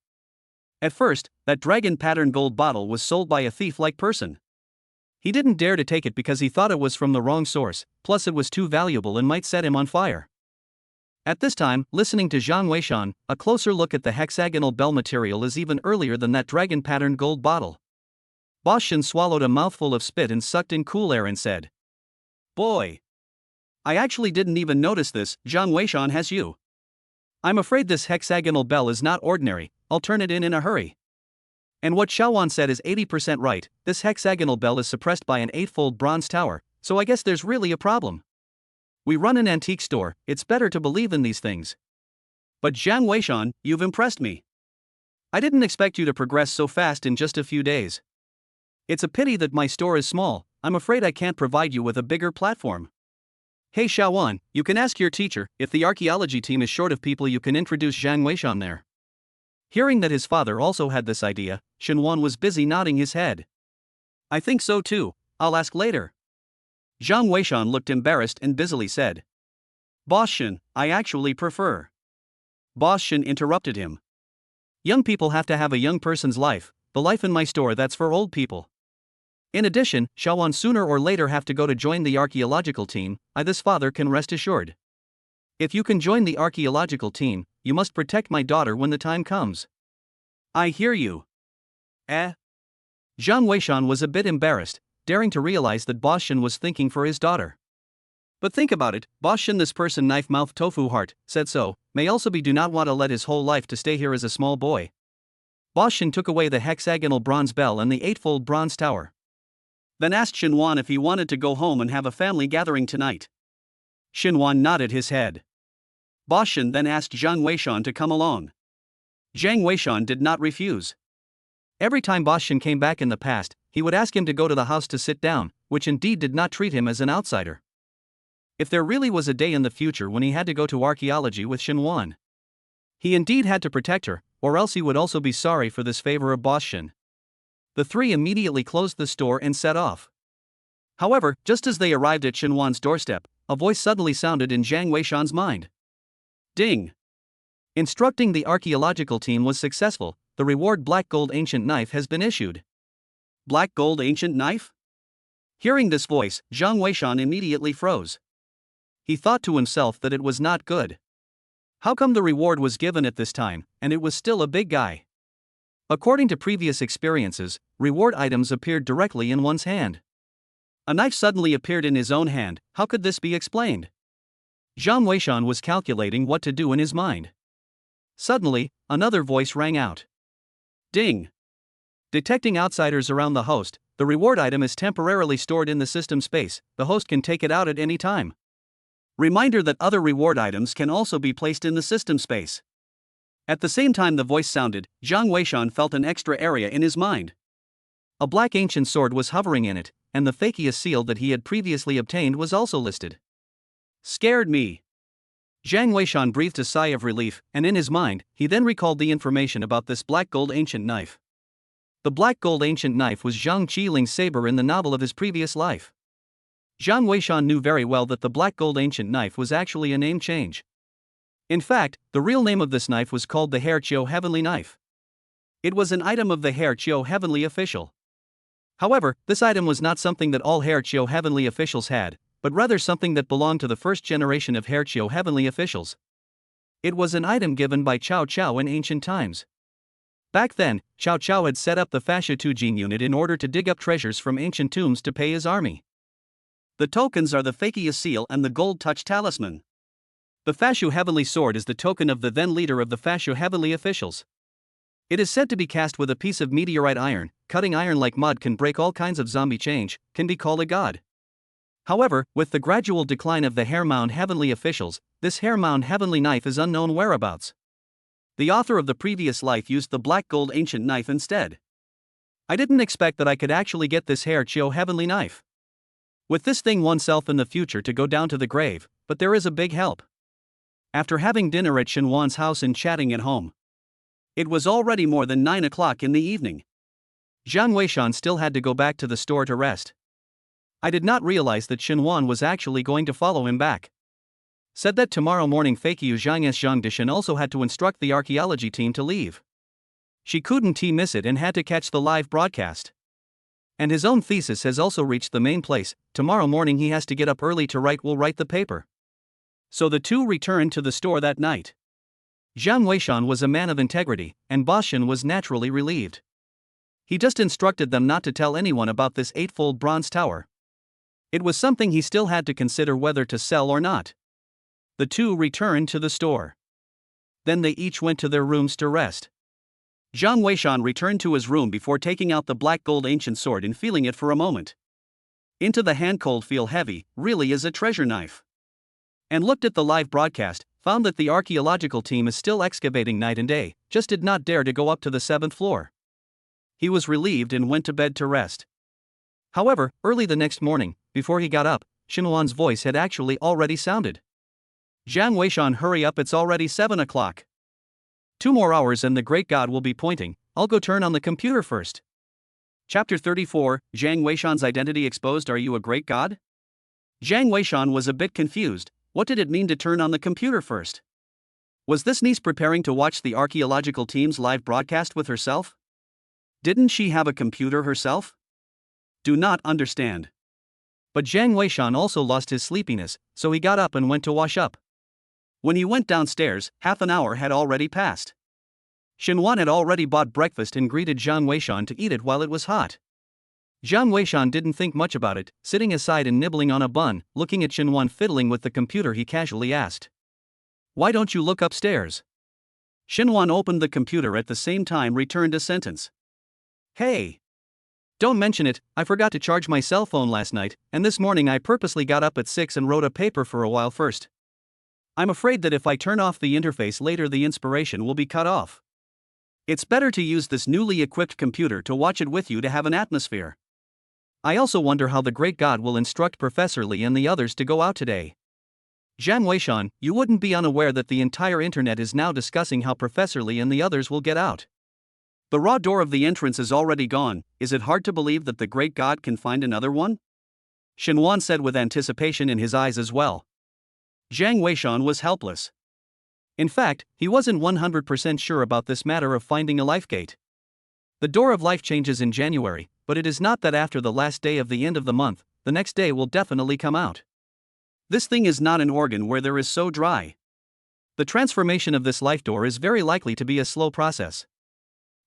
At first, that dragon pattern gold bottle was sold by a thief-like person. He didn't dare to take it because he thought it was from the wrong source, plus it was too valuable and might set him on fire. At this time, listening to Zhang Weishan, a closer look at the hexagonal bell material is even earlier than that dragon pattern gold bottle. Boss Chen swallowed a mouthful of spit and sucked in cool air and said, "Boy! I actually didn't even notice this. Zhang Weishan has you. I'm afraid this hexagonal bell is not ordinary, I'll turn it in a hurry. And what Xiaowan said is 80% right, this hexagonal bell is suppressed by an 8-fold bronze tower, so I guess there's really a problem. We run an antique store, it's better to believe in these things. But Zhang Weishan, you've impressed me. I didn't expect you to progress so fast in just a few days. It's a pity that my store is small, I'm afraid I can't provide you with a bigger platform. Hey Xiaowan, you can ask your teacher, if the archaeology team is short of people you can introduce Zhang Weishan there." Hearing that his father also had this idea, Xinhuan was busy nodding his head. "I think so too, I'll ask later." Zhang Weishan looked embarrassed and busily said, "Boss Chen, I actually prefer." Boss Chen interrupted him. "Young people have to have a young person's life, the life in my store that's for old people. In addition, Xiaowan sooner or later have to go to join the archaeological team, this father can rest assured. If you can join the archaeological team, you must protect my daughter when the time comes." "I hear you. Eh? Zhang Weishan was a bit embarrassed, daring to realize that Boss Shen was thinking for his daughter. But think about it, Boss Shen, this person knife mouth tofu heart, said so, may also be do not want to let his whole life to stay here as a small boy. Boss Shen took away the hexagonal bronze bell and the eightfold bronze tower. Then asked Shenwan if he wanted to go home and have a family gathering tonight. Shenwan nodded his head. Boss Shen then asked Zhang Weishan to come along. Zhang Weishan did not refuse. Every time Boss Shen came back in the past, he would ask him to go to the house to sit down, which indeed did not treat him as an outsider. If there really was a day in the future when he had to go to archaeology with Shenwan, he indeed had to protect her, or else he would also be sorry for this favor of Boss Shen. The three immediately closed the store and set off. However, just as they arrived at Shenwan's doorstep, a voice suddenly sounded in Zhang Weishan's mind. Ding! Instructing the archaeological team was successful. The reward black gold ancient knife has been issued. Black gold ancient knife? Hearing this voice, Zhang Weishan immediately froze. He thought to himself that it was not good. How come the reward was given at this time, and it was still a big guy? According to previous experiences, reward items appeared directly in one's hand. A knife suddenly appeared in his own hand. How could this be explained? Zhang Weishan was calculating what to do in his mind. Suddenly, another voice rang out. Ding! Detecting outsiders around the host, the reward item is temporarily stored in the system space. The host can take it out at any time. Reminder that other reward items can also be placed in the system space. At the same time the voice sounded, Zhang Weishan felt an extra area in his mind. A black ancient sword was hovering in it, and the fakious seal that he had previously obtained was also listed. Scared me. Zhang Weishan breathed a sigh of relief, and in his mind, he then recalled the information about this black gold ancient knife. The black gold ancient knife was Zhang Qiling's saber in the novel of his previous life. Zhang Weishan knew very well that the black gold ancient knife was actually a name change. In fact, the real name of this knife was called the Hair Chiu Heavenly Knife. It was an item of the Hair Chiu Heavenly Official. However, this item was not something that all Hair Chiu Heavenly Officials had, but rather something that belonged to the first generation of Hair Chiu Heavenly Officials. It was an item given by Cao Cao in ancient times. Back then, Cao Cao had set up the Fascia Tujing unit in order to dig up treasures from ancient tombs to pay his army. The tokens are the fakious seal and the gold touch talisman. The Fascia Heavenly Sword is the token of the then leader of the Fascia Heavenly Officials. It is said to be cast with a piece of meteorite iron. Cutting iron like mud can break all kinds of zombie change, can be called a god. However, with the gradual decline of the Hair Mound Heavenly Officials, this Hair Mound Heavenly Knife is unknown whereabouts. The author of the previous life used the black gold ancient knife instead. I didn't expect that I could actually get this Hair Chiu Heavenly Knife. With this thing oneself in the future to go down to the grave, but there is a big help. After having dinner at Shenwan's house and chatting at home, it was already more than 9 o'clock in the evening. Zhang Weishan still had to go back to the store to rest. I did not realize that Shenwan was actually going to follow him back. Said that tomorrow morning Fakyu Zhang S. Zhang Dishan also had to instruct the archaeology team to leave. She couldn't miss it and had to catch the live broadcast. And his own thesis has also reached the main place. Tomorrow morning he has to get up early to write the paper. So the two returned to the store that night. Zhang Weishan was a man of integrity, and Boss Shen was naturally relieved. He just instructed them not to tell anyone about this eightfold bronze tower. It was something he still had to consider whether to sell or not. The two returned to the store. Then they each went to their rooms to rest. Zhang Weishan returned to his room before taking out the black gold ancient sword and feeling it for a moment. Into the hand, cold feel heavy, really is a treasure knife. And looked at the live broadcast, found that the archaeological team is still excavating night and day, just did not dare to go up to the 7th floor. He was relieved and went to bed to rest. However, early the next morning, before he got up, Shenwan's voice had actually already sounded. Zhang Weishan, hurry up, it's already 7 o'clock. 2 more hours and the great god will be pointing. I'll go turn on the computer first. Chapter 34, Zhang Weishan's identity exposed. Are you a great god? Zhang Weishan was a bit confused. What did it mean to turn on the computer first? Was this niece preparing to watch the archaeological team's live broadcast with herself? Didn't she have a computer herself? Do not understand. But Zhang Weishan also lost his sleepiness, so he got up and went to wash up. When he went downstairs, half an hour had already passed. Shinwan had already bought breakfast and greeted Jiang Weishan to eat it while it was hot. Jiang Weishan didn't think much about it, sitting aside and nibbling on a bun, looking at Shinwan fiddling with the computer. He casually asked, "Why don't you look upstairs?" Shinwan opened the computer at the same time, returned a sentence. "Hey! Don't mention it, I forgot to charge my cell phone last night, and this morning I purposely got up at 6 and wrote a paper for a while first. I'm afraid that if I turn off the interface later the inspiration will be cut off. It's better to use this newly equipped computer to watch it with you to have an atmosphere. I also wonder how the great God will instruct Professor Lee and the others to go out today. Jiang Weishan, you wouldn't be unaware that the entire internet is now discussing how Professor Lee and the others will get out. The raw door of the entrance is already gone. Is it hard to believe that the great God can find another one?" Shinwan said with anticipation in his eyes as well. Jiang Weishan was helpless. In fact, he wasn't 100% sure about this matter of finding a life gate. The door of life changes in January, but it is not that after the last day of the end of the month, the next day will definitely come out. This thing is not an organ where there is so dry. The transformation of this life door is very likely to be a slow process.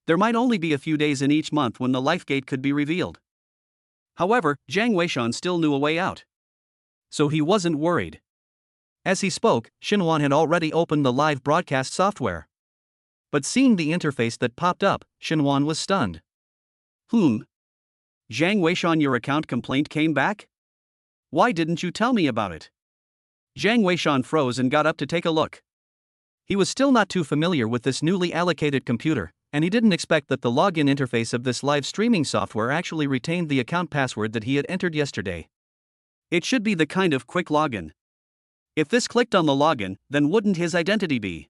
There might only be a few days in each month when the life gate could be revealed. However, Jiang Weishan still knew a way out. So he wasn't worried. As he spoke, Shinwan had already opened the live broadcast software. But seeing the interface that popped up, Shinwan was stunned. Jiang Weishan, your account complaint came back? Why didn't you tell me about it? Jiang Weishan froze and got up to take a look. He was still not too familiar with this newly allocated computer, and he didn't expect that the login interface of this live streaming software actually retained the account password that he had entered yesterday. It should be the kind of quick login. If this clicked on the login, then wouldn't his identity be?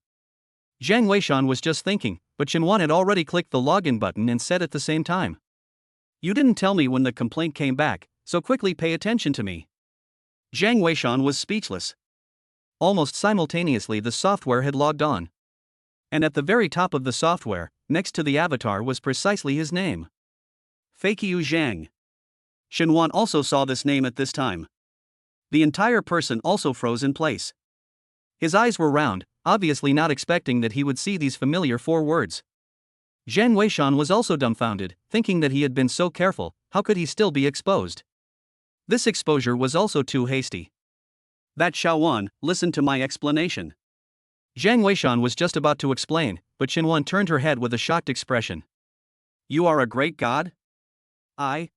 Jiang Weishan was just thinking, but Shinwan had already clicked the login button and said at the same time, "You didn't tell me when the complaint came back, so quickly pay attention to me." Jiang Weishan was speechless. Almost simultaneously the software had logged on. And at the very top of the software, next to the avatar, was precisely his name. Fakyu Zhang. Shinwan also saw this name at this time. The entire person also froze in place. His eyes were round, obviously not expecting that he would see these familiar four words. Jiang Weishan was also dumbfounded, thinking that he had been so careful, how could he still be exposed? This exposure was also too hasty. "That Shaowan, listen to my explanation." Jiang Weishan was just about to explain, but Shinwan turned her head with a shocked expression. "You are a great god?" "I?"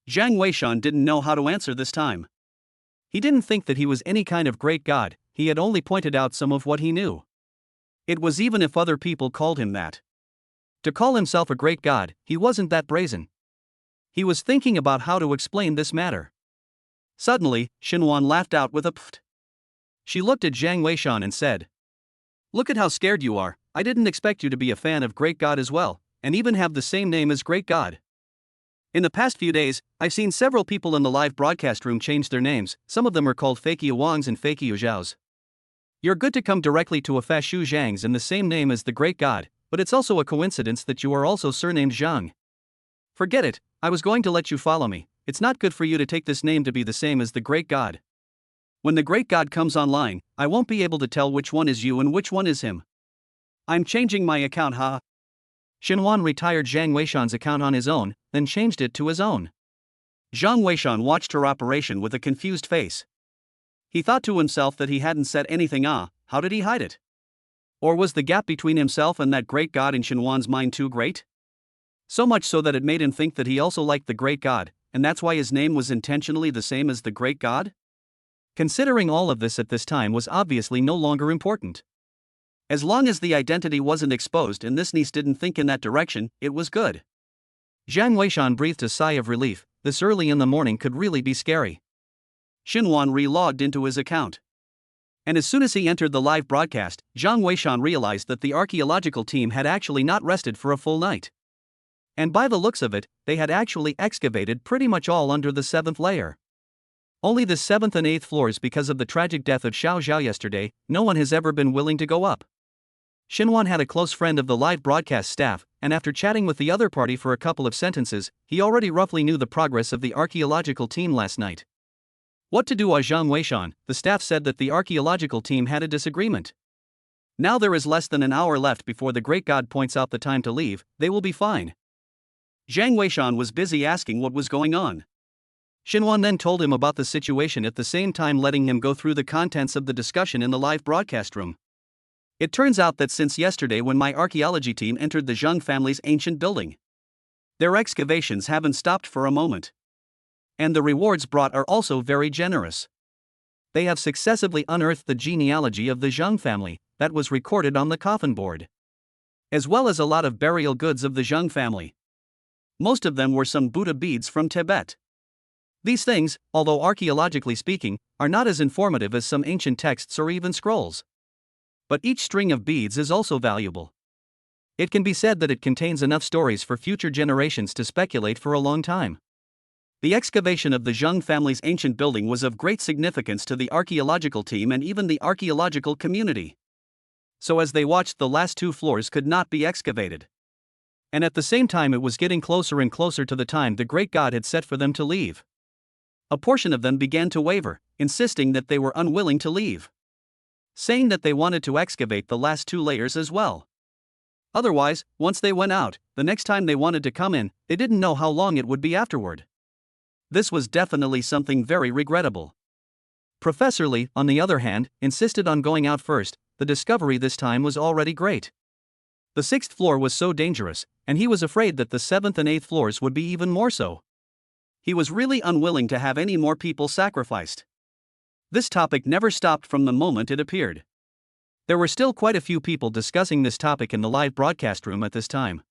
Jiang Weishan didn't know how to answer this time. He didn't think that he was any kind of great god, he had only pointed out some of what he knew. It was even if other people called him that. To call himself a great god, he wasn't that brazen. He was thinking about how to explain this matter. Suddenly, Shinwan laughed out with a pft. She looked at Jiang Weishan and said, "Look at how scared you are. I didn't expect you to be a fan of Great God as well, and even have the same name as Great God. In the past few days, I've seen several people in the live broadcast room change their names. Some of them are called Fakyu Wangs and Fakyu Zhaos. You're good to come directly to a Fashu Zhang's in the same name as the Great God, but it's also a coincidence that you are also surnamed Zhang. Forget it, I was going to let you follow me. It's not good for you to take this name to be the same as the Great God. When the Great God comes online, I won't be able to tell which one is you and which one is him. I'm changing my account, ha." Shinwan retired Jiang Weishan's account on his own, then changed it to his own. Jiang Weishan watched her operation with a confused face. He thought to himself that he hadn't said anything. How did he hide it? Or was the gap between himself and that great god in Shinwan's mind too great? So much so that it made him think that he also liked the great god, and that's why his name was intentionally the same as the great god? Considering all of this at this time was obviously no longer important. As long as the identity wasn't exposed and this niece didn't think in that direction, it was good. Jiang Weishan breathed a sigh of relief. This early in the morning could really be scary. Shinwan re-logged into his account. And as soon as he entered the live broadcast, Jiang Weishan realized that the archaeological team had actually not rested for a full night. And by the looks of it, they had actually excavated pretty much all under the 7th layer. Only the 7th and 8th floors, because of the tragic death of Xiao Zhao yesterday, no one has ever been willing to go up. Shinwan had a close friend of the live broadcast staff, and after chatting with the other party for a couple of sentences, he already roughly knew the progress of the archaeological team last night. What to do? Jiang Weishan, the staff said that the archaeological team had a disagreement. Now there is less than an hour left before the great god points out the time to leave, they will be fine. Zhang Weishan was busy asking what was going on. Xinhuan then told him about the situation, at the same time letting him go through the contents of the discussion in the live broadcast room. It turns out that since yesterday, when my archaeology team entered the Jeang family's ancient building, their excavations haven't stopped for a moment. And the rewards brought are also very generous. They have successively unearthed the genealogy of the Jeang family that was recorded on the coffin board, as well as a lot of burial goods of the Jeang family. Most of them were some Buddha beads from Tibet. These things, although archaeologically speaking, are not as informative as some ancient texts or even scrolls. But each string of beads is also valuable. It can be said that it contains enough stories for future generations to speculate for a long time. The excavation of the Jeang family's ancient building was of great significance to the archaeological team and even the archaeological community. So as they watched, the last 2 floors could not be excavated. And at the same time, it was getting closer and closer to the time the great god had set for them to leave. A portion of them began to waver, insisting that they were unwilling to leave, saying that they wanted to excavate the last 2 layers as well. Otherwise, once they went out, the next time they wanted to come in, they didn't know how long it would be afterward. This was definitely something very regrettable. Professor Lee, on the other hand, insisted on going out first. The discovery this time was already great. The 6th floor was so dangerous, and he was afraid that the 7th and 8th floors would be even more so. He was really unwilling to have any more people sacrificed. This topic never stopped from the moment it appeared. There were still quite a few people discussing this topic in the live broadcast room at this time.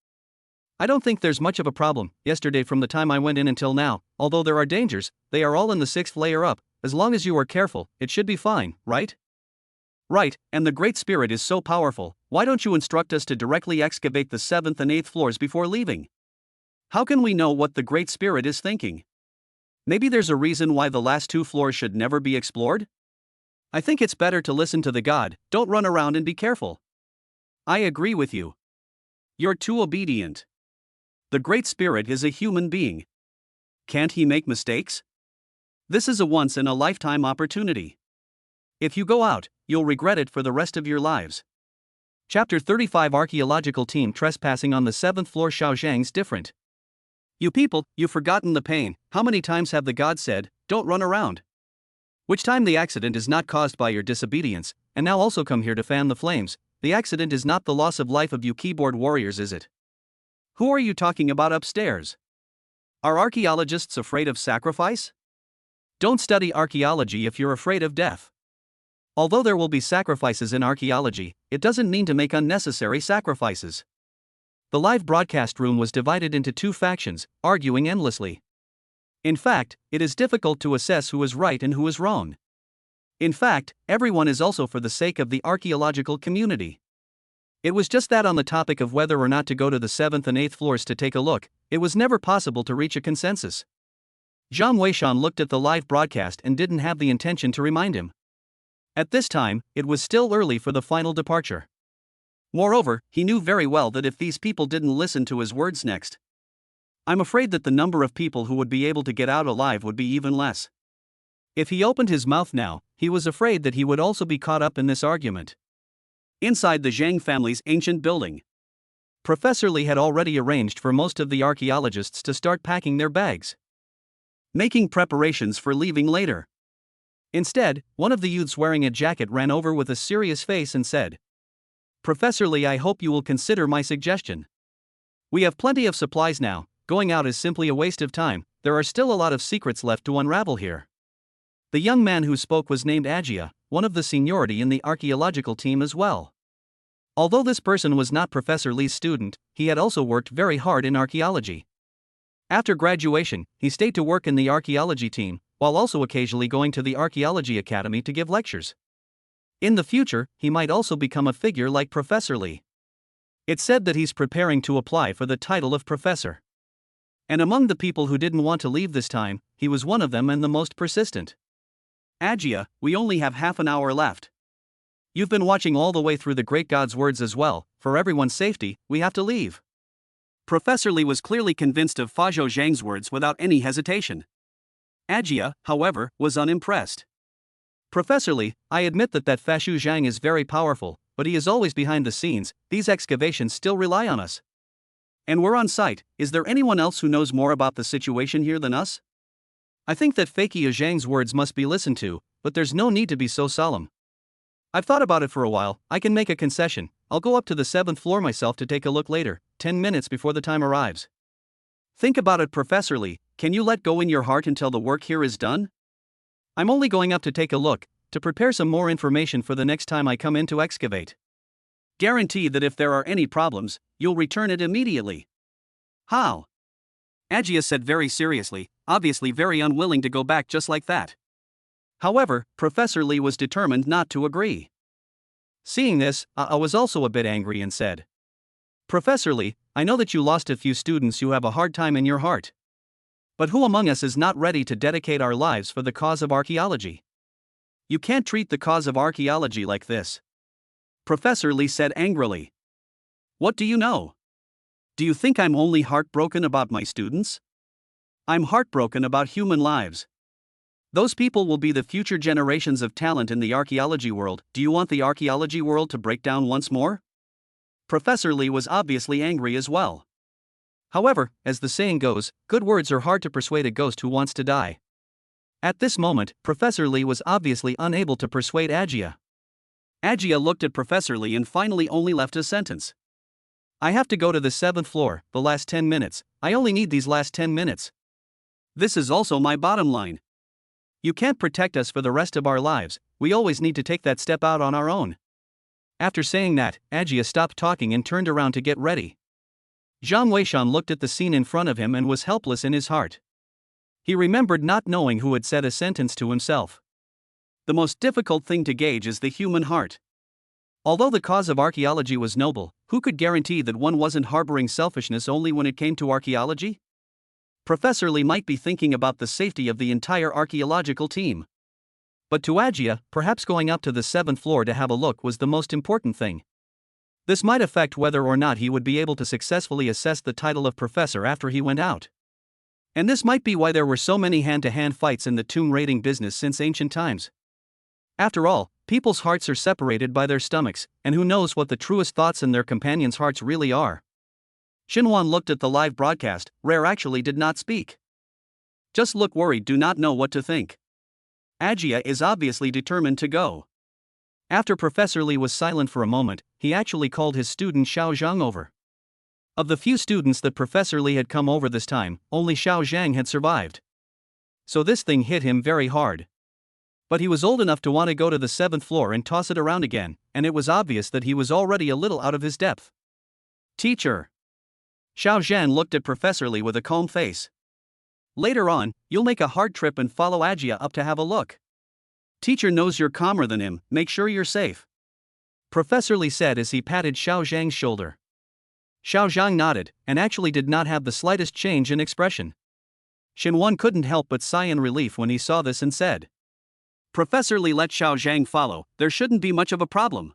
I don't think there's much of a problem. Yesterday, from the time I went in until now, although there are dangers, they are all in the 6th layer up. As long as you are careful, it should be fine, right? Right, and the Great Spirit is so powerful, why don't you instruct us to directly excavate the 7th and 8th floors before leaving? How can we know what the Great Spirit is thinking? Maybe there's a reason why the last 2 floors should never be explored? I think it's better to listen to the god, don't run around and be careful. I agree with you. You're too obedient. The Great Spirit is a human being. Can't he make mistakes? This is a once-in-a-lifetime opportunity. If you go out, you'll regret it for the rest of your lives. Chapter 35, Archaeological Team Trespassing on the 7th Floor. Xiaozhang's different. You people, you've forgotten the pain. How many times have the gods said, don't run around? Which time the accident is not caused by your disobedience, and now also come here to fan the flames. The accident is not the loss of life of you keyboard warriors, is it? Who are you talking about upstairs? Are archaeologists afraid of sacrifice? Don't study archaeology if you're afraid of death. Although there will be sacrifices in archaeology, it doesn't mean to make unnecessary sacrifices. The live broadcast room was divided into 2 factions, arguing endlessly. In fact, it is difficult to assess who is right and who is wrong. In fact, everyone is also for the sake of the archaeological community. It was just that on the topic of whether or not to go to the 7th and 8th floors to take a look, it was never possible to reach a consensus. Zhang Weishan looked at the live broadcast and didn't have the intention to remind him. At this time, it was still early for the final departure. Moreover, he knew very well that if these people didn't listen to his words next, I'm afraid that the number of people who would be able to get out alive would be even less. If he opened his mouth now, he was afraid that he would also be caught up in this argument. Inside the Zhang family's ancient building, Professor Lee had already arranged for most of the archaeologists to start packing their bags, making preparations for leaving later. Instead, one of the youths wearing a jacket ran over with a serious face and said, Professor Lee, I hope you will consider my suggestion. We have plenty of supplies now, going out is simply a waste of time, there are still a lot of secrets left to unravel here. The young man who spoke was named Ajia, one of the seniority in the archaeological team as well. Although this person was not Professor Lee's student, he had also worked very hard in archaeology. After graduation, he stayed to work in the archaeology team, while also occasionally going to the archaeology academy to give lectures. In the future, he might also become a figure like Professor Lee. It's said that he's preparing to apply for the title of professor. And among the people who didn't want to leave this time, he was one of them and the most persistent. Ajia, we only have half an hour left. You've been watching all the way through the great god's words as well, for everyone's safety, we have to leave. Professor Lee was clearly convinced of Fa Zhang's words without any hesitation. Ajia, however, was unimpressed. Professor Lee, I admit that Fa Zhang is very powerful, but he is always behind the scenes. These excavations still rely on us. And we're on site. Is there anyone else who knows more about the situation here than us? I think that Fakey Jeang's words must be listened to, but there's no need to be so solemn. I've thought about it for a while. I can make a concession. I'll go up to the 7th floor myself to take a look later, 10 minutes before the time arrives. Think about it, Professor Lee. Can you let go in your heart until the work here is done? I'm only going up to take a look, to prepare some more information for the next time I come in to excavate. Guarantee that if there are any problems, you'll return it immediately. How? Agia said very seriously, obviously very unwilling to go back just like that. However, Professor Lee was determined not to agree. Seeing this, I was also a bit angry and said, Professor Lee, I know that you lost a few students you have a hard time in your heart. But who among us is not ready to dedicate our lives for the cause of archaeology? You can't treat the cause of archaeology like this. Professor Lee said angrily. What do you know? Do you think I'm only heartbroken about my students? I'm heartbroken about human lives. Those people will be the future generations of talent in the archaeology world. Do you want the archaeology world to break down once more? Professor Lee was obviously angry as well. However, as the saying goes, good words are hard to persuade a ghost who wants to die. At this moment, Professor Lee was obviously unable to persuade Agia. Agia looked at Professor Lee and finally only left a sentence. I have to go to the 7th floor, the last 10 minutes. I only need these last 10 minutes. This is also my bottom line. You can't protect us for the rest of our lives, we always need to take that step out on our own. After saying that, Agia stopped talking and turned around to get ready. Zhang Weishan looked at the scene in front of him and was helpless in his heart. He remembered not knowing who had said a sentence to himself. The most difficult thing to gauge is the human heart. Although the cause of archaeology was noble, who could guarantee that one wasn't harboring selfishness only when it came to archaeology? Professor Lee might be thinking about the safety of the entire archaeological team. But to Agia, perhaps going up to the 7th floor to have a look was the most important thing. This might affect whether or not he would be able to successfully assess the title of professor after he went out. And this might be why there were so many hand-to-hand fights in the tomb raiding business since ancient times. After all, people's hearts are separated by their stomachs, and who knows what the truest thoughts in their companions' hearts really are. Xinhuan looked at the live broadcast. Rare actually did not speak. Just look worried, do not know what to think. Agia is obviously determined to go. After Professor Lee was silent for a moment, he actually called his student Xiao Zhang over. Of the few students that Professor Lee had come over this time, only Xiao Zhang had survived. So this thing hit him very hard. But he was old enough to want to go to the 7th floor and toss it around again, and it was obvious that he was already a little out of his depth. Teacher. Xiao Zhan looked at Professor Lee with a calm face. Later on, you'll make a hard trip and follow Agia up to have a look. Teacher knows you're calmer than him, make sure you're safe. Professor Lee said as he patted Xiao Zhang's shoulder. Xiao Zhang nodded, and actually did not have the slightest change in expression. Xinhuan couldn't help but sigh in relief when he saw this and said, Professor Lee let Xiao Zhang follow, there shouldn't be much of a problem.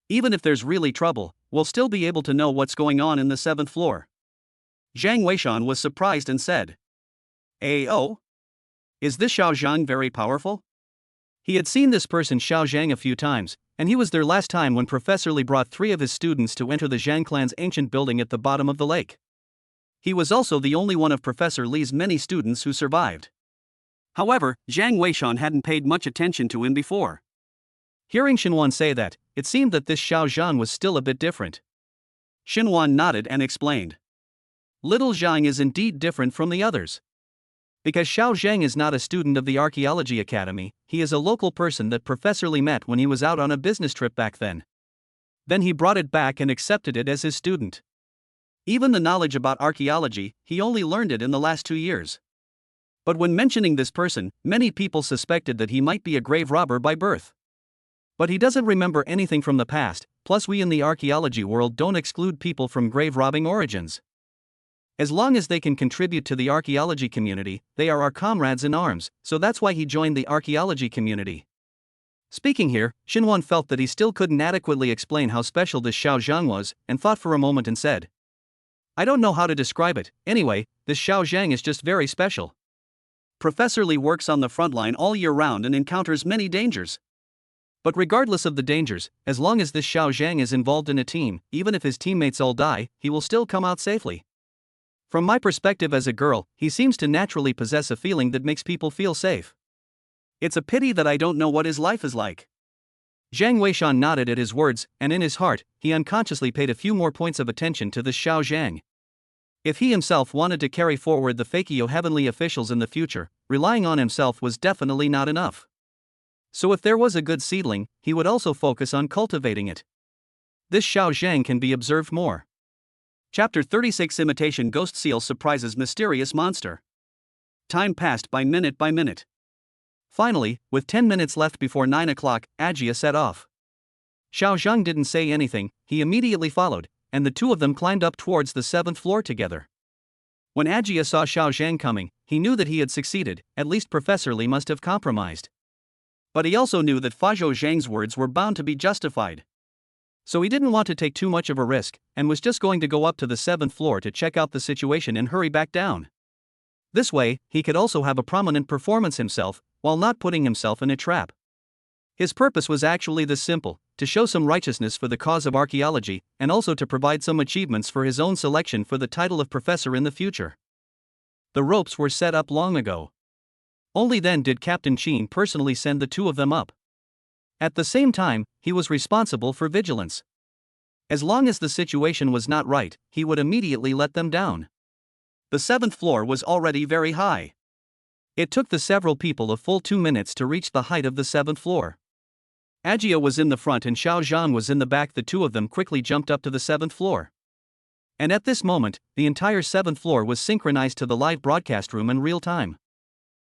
Even if there's really trouble, we'll still be able to know what's going on in the 7th floor. Zhang Weishan was surprised and said, Oh? Is this Xiao Zhang very powerful? He had seen this person Xiao Zhang a few times, and he was there last time when Professor Lee brought 3 of his students to enter the Zhang clan's ancient building at the bottom of the lake. He was also the only one of Professor Lee's many students who survived. However, Zhang Weishan hadn't paid much attention to him before. Hearing Xinhuan say that, it seemed that this Xiao Zhang was still a bit different. Xinhuan nodded and explained. Little Zhang is indeed different from the others. Because Xiao Zhang is not a student of the Archaeology Academy, he is a local person that Professor Lee met when he was out on a business trip back then. Then he brought it back and accepted it as his student. Even the knowledge about archaeology, he only learned it in the last 2 years. But when mentioning this person, many people suspected that he might be a grave robber by birth. But he doesn't remember anything from the past, plus we in the archaeology world don't exclude people from grave robbing origins. As long as they can contribute to the archaeology community, they are our comrades in arms, so that's why he joined the archaeology community. Speaking here, Xinhuan felt that he still couldn't adequately explain how special this Xiao Zhang was, and thought for a moment and said, I don't know how to describe it, anyway, this Xiao Zhang is just very special. Professor Lee works on the front line all year round and encounters many dangers. But regardless of the dangers, as long as this Xiao Zhang is involved in a team, even if his teammates all die, he will still come out safely. From my perspective as a girl, he seems to naturally possess a feeling that makes people feel safe. It's a pity that I don't know what his life is like. Zhang Weishan nodded at his words, and in his heart, he unconsciously paid a few more points of attention to this Xiao Zhang. If he himself wanted to carry forward the Fakio heavenly officials in the future, relying on himself was definitely not enough. So if there was a good seedling, he would also focus on cultivating it. This Xiao Zhang can be observed more. Chapter 36 Imitation Ghost Seal Surprises Mysterious Monster. Time passed by minute by minute. Finally, with 10 minutes left before 9 o'clock, Ajia set off. Xiao Zhang didn't say anything, he immediately followed, and the two of them climbed up towards the 7th floor together. When Ajia saw Xiao Zhang coming, he knew that he had succeeded, at least Professor Li must have compromised. But he also knew that Fa Zhou Zhang's words were bound to be justified. So he didn't want to take too much of a risk, and was just going to go up to the 7th floor to check out the situation and hurry back down. This way, he could also have a prominent performance himself, while not putting himself in a trap. His purpose was actually this simple: to show some righteousness for the cause of archaeology, and also to provide some achievements for his own selection for the title of professor in the future. The ropes were set up long ago. Only then did Captain Chen personally send the two of them up. At the same time, he was responsible for vigilance. As long as the situation was not right, he would immediately let them down. The 7th floor was already very high. It took the several people a full 2 minutes to reach the height of the 7th floor. Ajia was in the front and Xiao Zhang was in the back. The two of them quickly jumped up to the 7th floor. And at this moment, the entire 7th floor was synchronized to the live broadcast room in real time.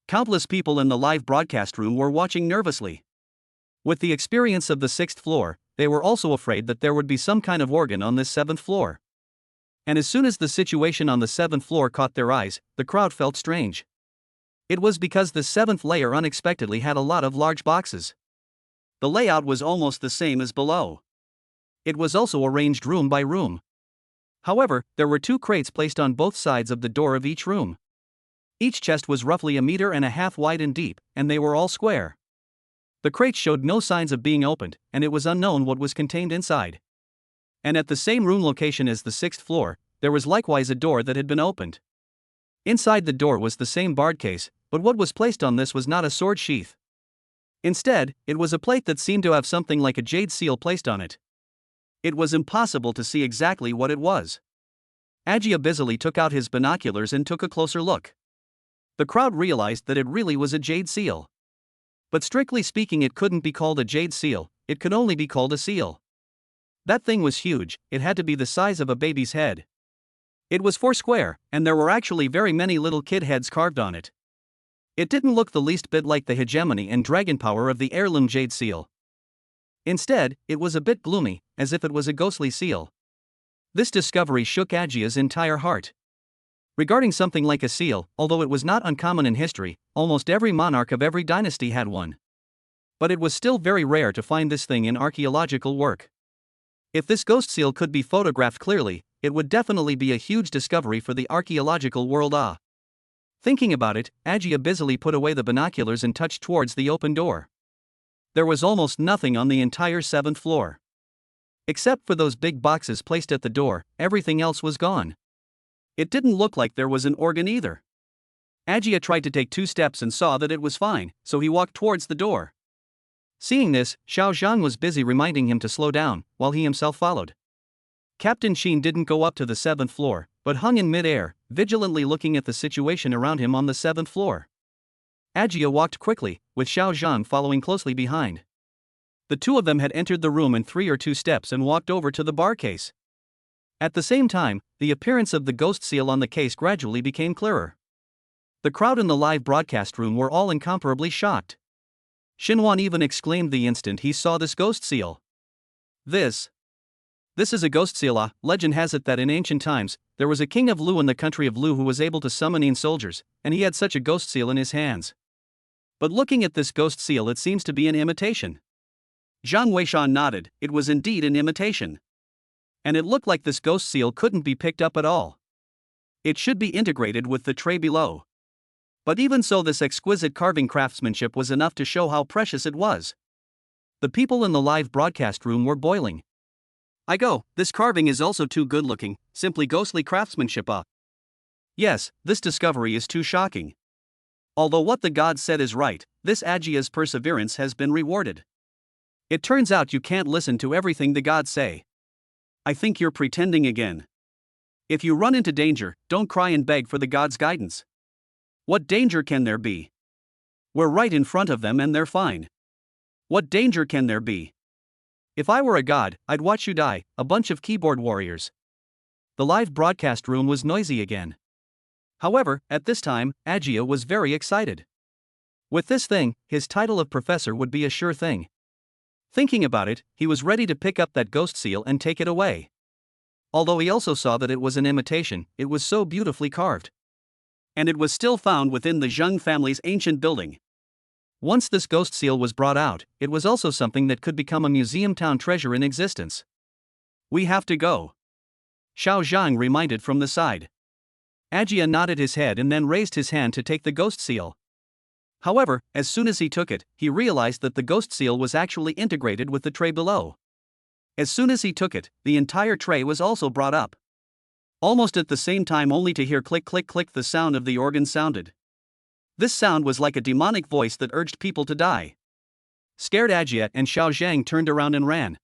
Countless people in the live broadcast room were watching nervously. With the experience of the 6th floor, they were also afraid that there would be some kind of organ on this 7th floor. And as soon as the situation on the 7th floor caught their eyes, the crowd felt strange. It was because the 7th layer unexpectedly had a lot of large boxes. The layout was almost the same as below. It was also arranged room by room. However, there were 2 crates placed on both sides of the door of each room. Each chest was roughly 1.5 meters wide and deep, and they were all square. The crates showed no signs of being opened, and it was unknown what was contained inside. And at the same room location as the 6th floor, there was likewise a door that had been opened. Inside the door was the same barred case, but what was placed on this was not a sword sheath. Instead, it was a plate that seemed to have something like a jade seal placed on it. It was impossible to see exactly what it was. Ajia busily took out his binoculars and took a closer look. The crowd realized that it really was a jade seal. But strictly speaking, it couldn't be called a jade seal, it could only be called a seal. That thing was huge, it had to be the size of a baby's head. It was 4 square, and there were actually very many little kid heads carved on it. It didn't look the least bit like the hegemony and dragon power of the heirloom jade seal. Instead, it was a bit gloomy, as if it was a ghostly seal. This discovery shook Ajia's entire heart. Regarding something like a seal, although it was not uncommon in history, almost every monarch of every dynasty had one. But it was still very rare to find this thing in archaeological work. If this ghost seal could be photographed clearly, it would definitely be a huge discovery for the archaeological world. Thinking about it, Ajia busily put away the binoculars and touched towards the open door. There was almost nothing on the entire 7th floor. Except for those big boxes placed at the door, everything else was gone. It didn't look like there was an organ either. Ajia tried to take 2 steps and saw that it was fine, so he walked towards the door. Seeing this, Xiao Zhang was busy reminding him to slow down, while he himself followed. Captain Chen didn't go up to the 7th floor, but hung in mid-air, vigilantly looking at the situation around him on the 7th floor. Ajia walked quickly, with Xiao Zhang following closely behind. The two of them had entered the room in 3 or 2 steps and walked over to the bar case. At the same time, the appearance of the ghost seal on the case gradually became clearer. The crowd in the live broadcast room were all incomparably shocked. Xinhuan even exclaimed the instant he saw this ghost seal. This is a ghost seal. Legend has it that in ancient times, there was a king of Lu in the country of Lu who was able to summon in soldiers, and he had such a ghost seal in his hands. But looking at this ghost seal, it seems to be an imitation. Zhang Weishan nodded, it was indeed an imitation. And it looked like this ghost seal couldn't be picked up at all. It should be integrated with the tray below. But even so, this exquisite carving craftsmanship was enough to show how precious it was. The people in the live broadcast room were boiling. This carving is also too good looking, simply ghostly craftsmanship. Yes, this discovery is too shocking. Although what the gods said is right, this Ajia's perseverance has been rewarded. It turns out you can't listen to everything the gods say. I think you're pretending again. If you run into danger, don't cry and beg for the gods' guidance. What danger can there be? We're right in front of them and they're fine. What danger can there be? If I were a god, I'd watch you die, a bunch of keyboard warriors. The live broadcast room was noisy again. However, at this time, Ajia was very excited. With this thing, his title of professor would be a sure thing. Thinking about it, he was ready to pick up that ghost seal and take it away. Although he also saw that it was an imitation, it was so beautifully carved. And it was still found within the Jeang family's ancient building. Once this ghost seal was brought out, it was also something that could become a museum town treasure in existence. We have to go, Xiao Zhang reminded from the side. Ajia nodded his head and then raised his hand to take the ghost seal. However, as soon as he took it, he realized that the ghost seal was actually integrated with the tray below. As soon as he took it, the entire tray was also brought up. Almost at the same time, only to hear click click click, the sound of the organ sounded. This sound was like a demonic voice that urged people to die. Scared, Ajia and Xiao Zhang turned around and ran.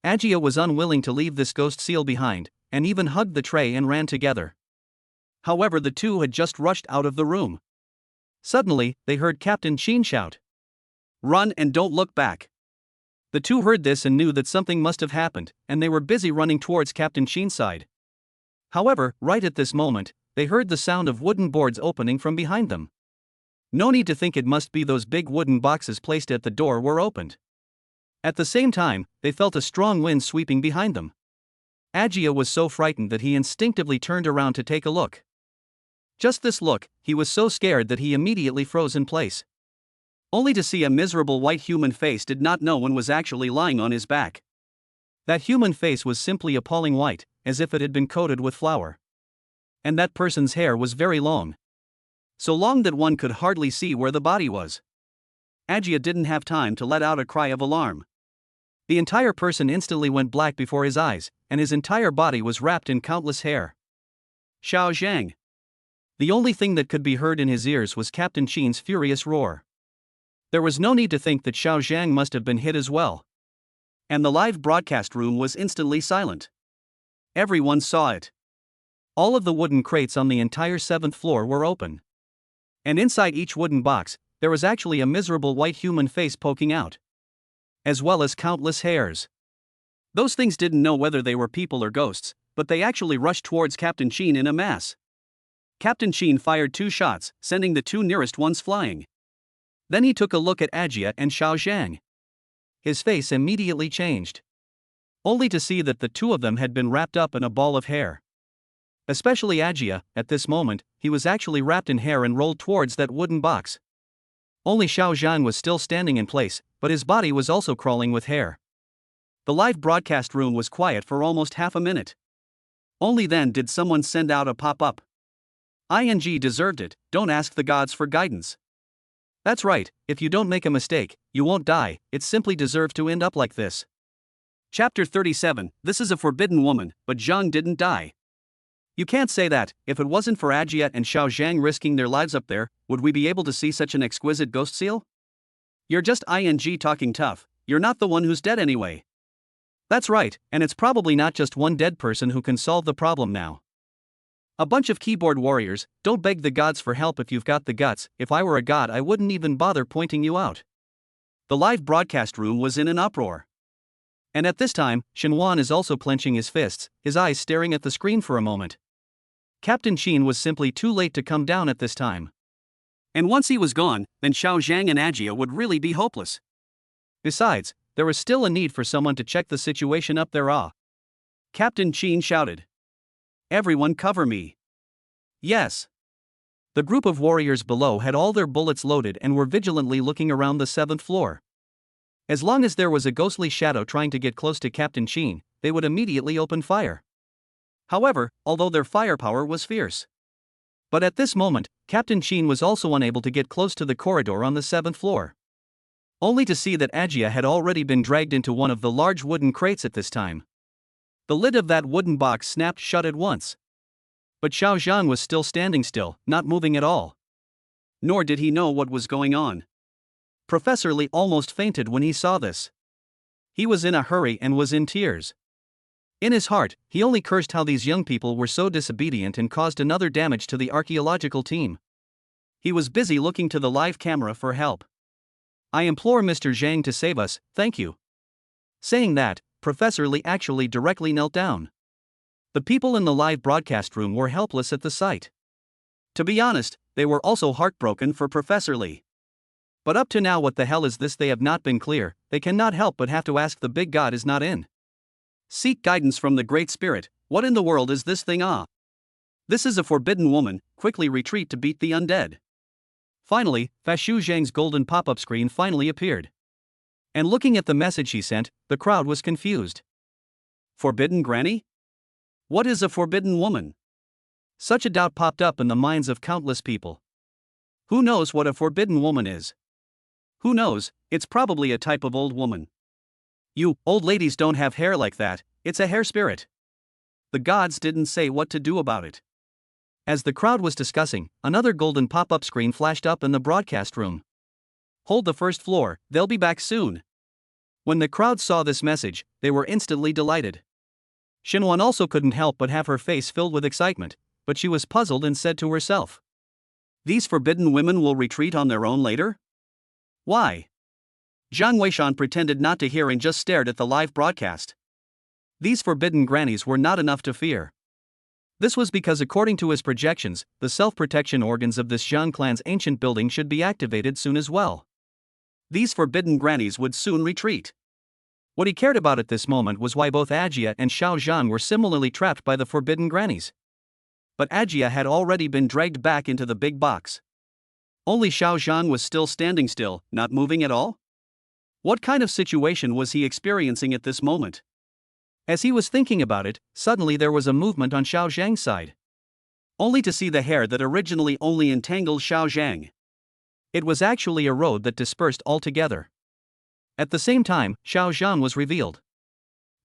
Ajia was unwilling to leave this ghost seal behind, and even hugged the tray and ran together. However, the two had just rushed out of the room. Suddenly, they heard Captain Chen shout, "Run and don't look back." The two heard this and knew that something must have happened, and they were busy running towards Captain Chen's side. However, right at this moment, they heard the sound of wooden boards opening from behind them. No need to think, it must be those big wooden boxes placed at the door were opened. At the same time, they felt a strong wind sweeping behind them. Ajia was so frightened that he instinctively turned around to take a look. Just this look, he was so scared that he immediately froze in place. Only to see a miserable white human face did not know one was actually lying on his back. That human face was simply appalling white, as if it had been coated with flour. And that person's hair was very long. So long that one could hardly see where the body was. Ajia didn't have time to let out a cry of alarm. The entire person instantly went black before his eyes, and his entire body was wrapped in countless hair. Xiao Zhang. The only thing that could be heard in his ears was Captain Chen's furious roar. There was no need to think that Xiao Zhang must have been hit as well. And the live broadcast room was instantly silent. Everyone saw it. All of the wooden crates on the entire 7th floor were open. And inside each wooden box, there was actually a miserable white human face poking out, as well as countless hairs. Those things didn't know whether they were people or ghosts, but they actually rushed towards Captain Chen in a mass. Captain Chen fired 2 shots, sending the 2 nearest ones flying. Then he took a look at Ajia and Xiao Zhang. His face immediately changed, only to see that the 2 of them had been wrapped up in a ball of hair. Especially Ajia, at this moment, he was actually wrapped in hair and rolled towards that wooden box. Only Xiao Zhang was still standing in place, but his body was also crawling with hair. The live broadcast room was quiet for almost half a minute. Only then did someone send out a pop-up. "ING deserved it, don't ask the gods for guidance." That's right, if you don't make a mistake, you won't die, it simply deserves to end up like this. Chapter 37, This is a forbidden woman, but Jeang didn't die. You can't say that. If it wasn't for Ajia and Xiao Zhang risking their lives up there, would we be able to see such an exquisite ghost seal? You're just ING talking tough, you're not the one who's dead anyway. That's right, and it's probably not just one dead person who can solve the problem now. A bunch of keyboard warriors, don't beg the gods for help if you've got the guts. If I were a god, I wouldn't even bother pointing you out. The live broadcast room was in an uproar. And at this time, Shenwan is also clenching his fists, his eyes staring at the screen for a moment. Captain Chen was simply too late to come down at this time. And once he was gone, then Xiao Zhang and Ajia would really be hopeless. Besides, there was still a need for someone to check the situation up there. Captain Chen shouted. "Everyone cover me." Yes. The group of warriors below had all their bullets loaded and were vigilantly looking around the 7th floor. As long as there was a ghostly shadow trying to get close to Captain Chen, they would immediately open fire. However, although their firepower was fierce. But at this moment, Captain Chen was also unable to get close to the corridor on the 7th floor. only to see that Ajia had already been dragged into one of the large wooden crates at this time. The lid of that wooden box snapped shut at once. But Xiao Zhang was still standing still, not moving at all. Nor did he know what was going on. Professor Li almost fainted when he saw this. He was in a hurry and was in tears. In his heart, he only cursed how these young people were so disobedient and caused another damage to the archaeological team. He was busy looking to the live camera for help. "I implore Mr. Jeang to save us, thank you." Saying that, Professor Li actually directly knelt down. The people in the live broadcast room were helpless at the sight. To be honest, they were also heartbroken for Professor Li. But up to now, what the hell is this? They have not been clear. They cannot help but have to ask. The big god is not in. Seek guidance from the Great Spirit. What in the world is this thing? This is a forbidden woman. Quickly retreat to beat the undead. Finally, Fashu Zhang's golden pop-up screen finally appeared. And looking at the message he sent, the crowd was confused. Forbidden Granny? What is a forbidden woman? Such a doubt popped up in the minds of countless people. Who knows what a forbidden woman is? Who knows, it's probably a type of old woman. You, old ladies don't have hair like that, it's a hair spirit. The gods didn't say what to do about it. As the crowd was discussing, another golden pop-up screen flashed up in the broadcast room. Hold the first floor, they'll be back soon. When the crowd saw this message, they were instantly delighted. Xinhuan also couldn't help but have her face filled with excitement, but she was puzzled and said to herself, "These forbidden women will retreat on their own later? Why?" Zhang Weishan pretended not to hear and just stared at the live broadcast. These forbidden grannies were not enough to fear. This was because, according to his projections, the self-protection organs of this Zhang clan's ancient building should be activated soon as well. These forbidden grannies would soon retreat. What he cared about at this moment was why both Ajia and Xiao Zhang were similarly trapped by the forbidden grannies. But Ajia had already been dragged back into the big box. Only Xiao Zhang was still standing still, not moving at all? What kind of situation was he experiencing at this moment? As he was thinking about it, suddenly there was a movement on Xiao Zhang's side. Only to see the hair that originally only entangled Xiao Zhang. It was actually a road that dispersed altogether. At the same time, Xiao Zhang was revealed.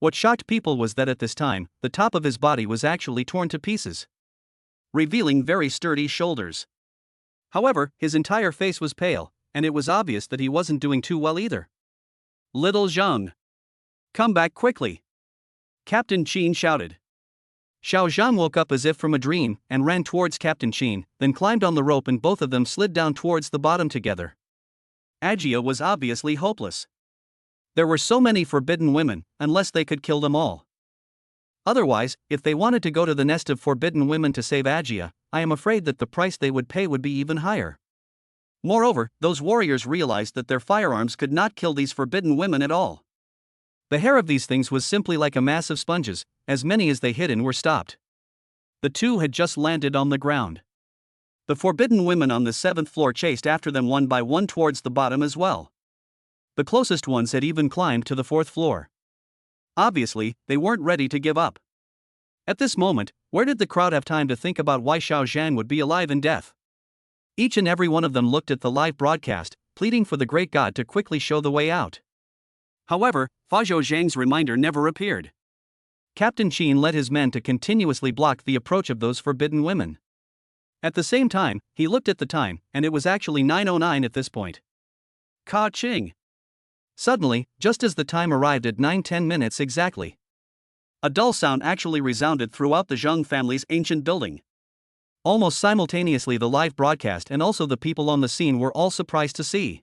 What shocked people was that at this time, the top of his body was actually torn to pieces, revealing very sturdy shoulders. However, his entire face was pale, and it was obvious that he wasn't doing too well either. "Little Zhang! Come back quickly!" Captain Chen shouted. Xiao Zhang woke up as if from a dream and ran towards Captain Chen, then climbed on the rope and both of them slid down towards the bottom together. Ajia was obviously hopeless. There were so many forbidden women, unless they could kill them all. Otherwise, if they wanted to go to the nest of forbidden women to save Ajia, I am afraid that the price they would pay would be even higher. Moreover, those warriors realized that their firearms could not kill these forbidden women at all. The hair of these things was simply like a mass of sponges, as many as they hit in were stopped. The two had just landed on the ground. The forbidden women on the 7th floor chased after them one by one towards the bottom as well. The closest ones had even climbed to the 4th floor. Obviously, they weren't ready to give up. At this moment, where did the crowd have time to think about why Xiao Zhang would be alive in death? Each and every one of them looked at the live broadcast, pleading for the great god to quickly show the way out. However, Fazhou Zhang's reminder never appeared. Captain Chen led his men to continuously block the approach of those forbidden women. At the same time, he looked at the time, and it was actually 9:09 at this point. Ka-ching! Suddenly, just as the time arrived at 9:10 minutes exactly, a dull sound actually resounded throughout the Zhang family's ancient building. Almost simultaneously, the live broadcast and also the people on the scene were all surprised to see.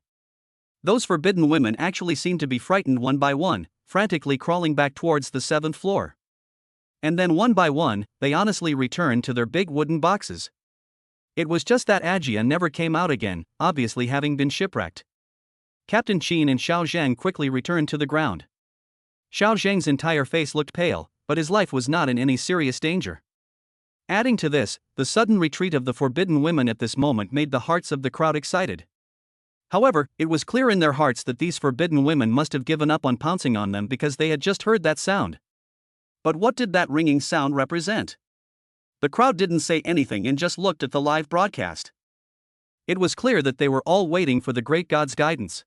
Those forbidden women actually seemed to be frightened one by one, frantically crawling back towards the 7th floor. And then one by one, they honestly returned to their big wooden boxes. It was just that Ajia never came out again, obviously having been shipwrecked. Captain Chen and Xiao Zhang quickly returned to the ground. Xiao Zhang's entire face looked pale, but his life was not in any serious danger. Adding to this, the sudden retreat of the forbidden women at this moment made the hearts of the crowd excited. However, it was clear in their hearts that these forbidden women must have given up on pouncing on them because they had just heard that sound. But what did that ringing sound represent? The crowd didn't say anything and just looked at the live broadcast. It was clear that they were all waiting for the great god's guidance.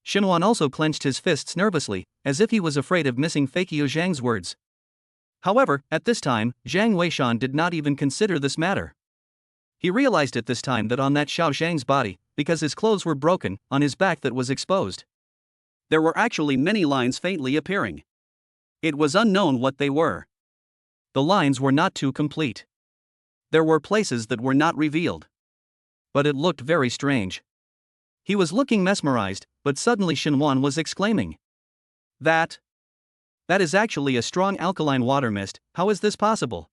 Xinhuan also clenched his fists nervously, as if he was afraid of missing Fakio Zhang's words. However, at this time, Jiang Weishan did not even consider this matter. He realized at this time that on that Xiao Zhang's body, because his clothes were broken, on his back that was exposed, there were actually many lines faintly appearing. It was unknown what they were. The lines were not too complete. There were places that were not revealed. But it looked very strange. He was looking mesmerized, but suddenly Xinhuan was exclaiming. That is actually a strong alkaline water mist. How is this possible?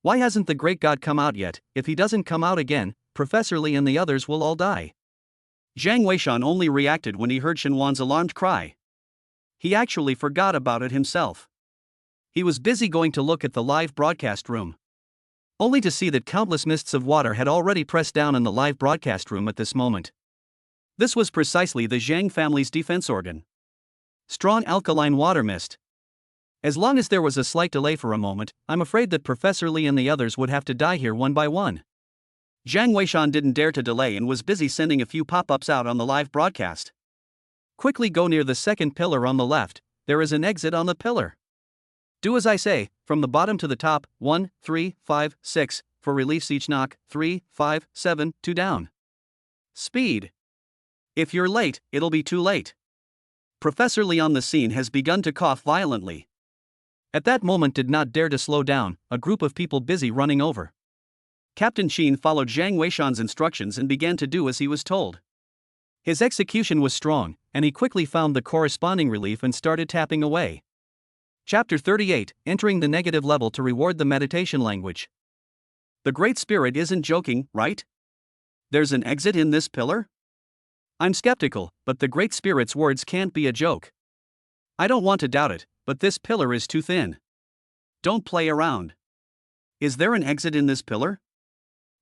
Why hasn't the great god come out yet? If he doesn't come out again, Professor Li and the others will all die. Jiang Weishan only reacted when he heard Xinhuan's alarmed cry. He actually forgot about it himself. He was busy going to look at the live broadcast room, only to see that countless mists of water had already pressed down in the live broadcast room at this moment. This was precisely the Zhang family's defense organ. Strong alkaline water mist. As long as there was a slight delay for a moment, I'm afraid that Professor Li and the others would have to die here one by one. Jiang Weishan didn't dare to delay and was busy sending a few pop-ups out on the live broadcast. Quickly go near the second pillar on the left, there is an exit on the pillar. Do as I say, from the bottom to the top, 1, 3, 5, 6, for reliefs each knock, 3, 5, 7, 2 down. Speed. If you're late, it'll be too late. Professor Li on the scene has begun to cough violently. At that moment did not dare to slow down, a group of people busy running over. Captain Chen followed Jiang Weishan's instructions and began to do as he was told. His execution was strong, and he quickly found the corresponding relief and started tapping away. Chapter 38, Entering the Negative Level to Reward the Meditation Language. The Great Spirit isn't joking, right? There's an exit in this pillar? I'm skeptical, but the Great Spirit's words can't be a joke. I don't want to doubt it, but this pillar is too thin. Don't play around. Is there an exit in this pillar?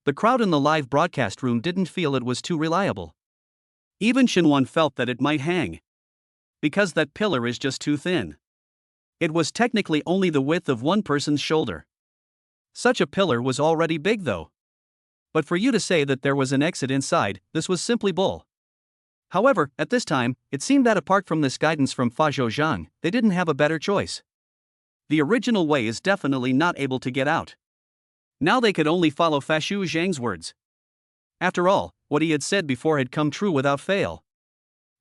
The crowd in the live broadcast room didn't feel it was too reliable. Even Xinhuan felt that it might hang. Because that pillar is just too thin. It was technically only the width of one person's shoulder. Such a pillar was already big though. But for you to say that there was an exit inside, this was simply bull. However, at this time, it seemed that apart from this guidance from Fazhou Zhang, they didn't have a better choice. The original way is definitely not able to get out. Now they could only follow Fazhou Zhang's words. After all, what he had said before had come true without fail.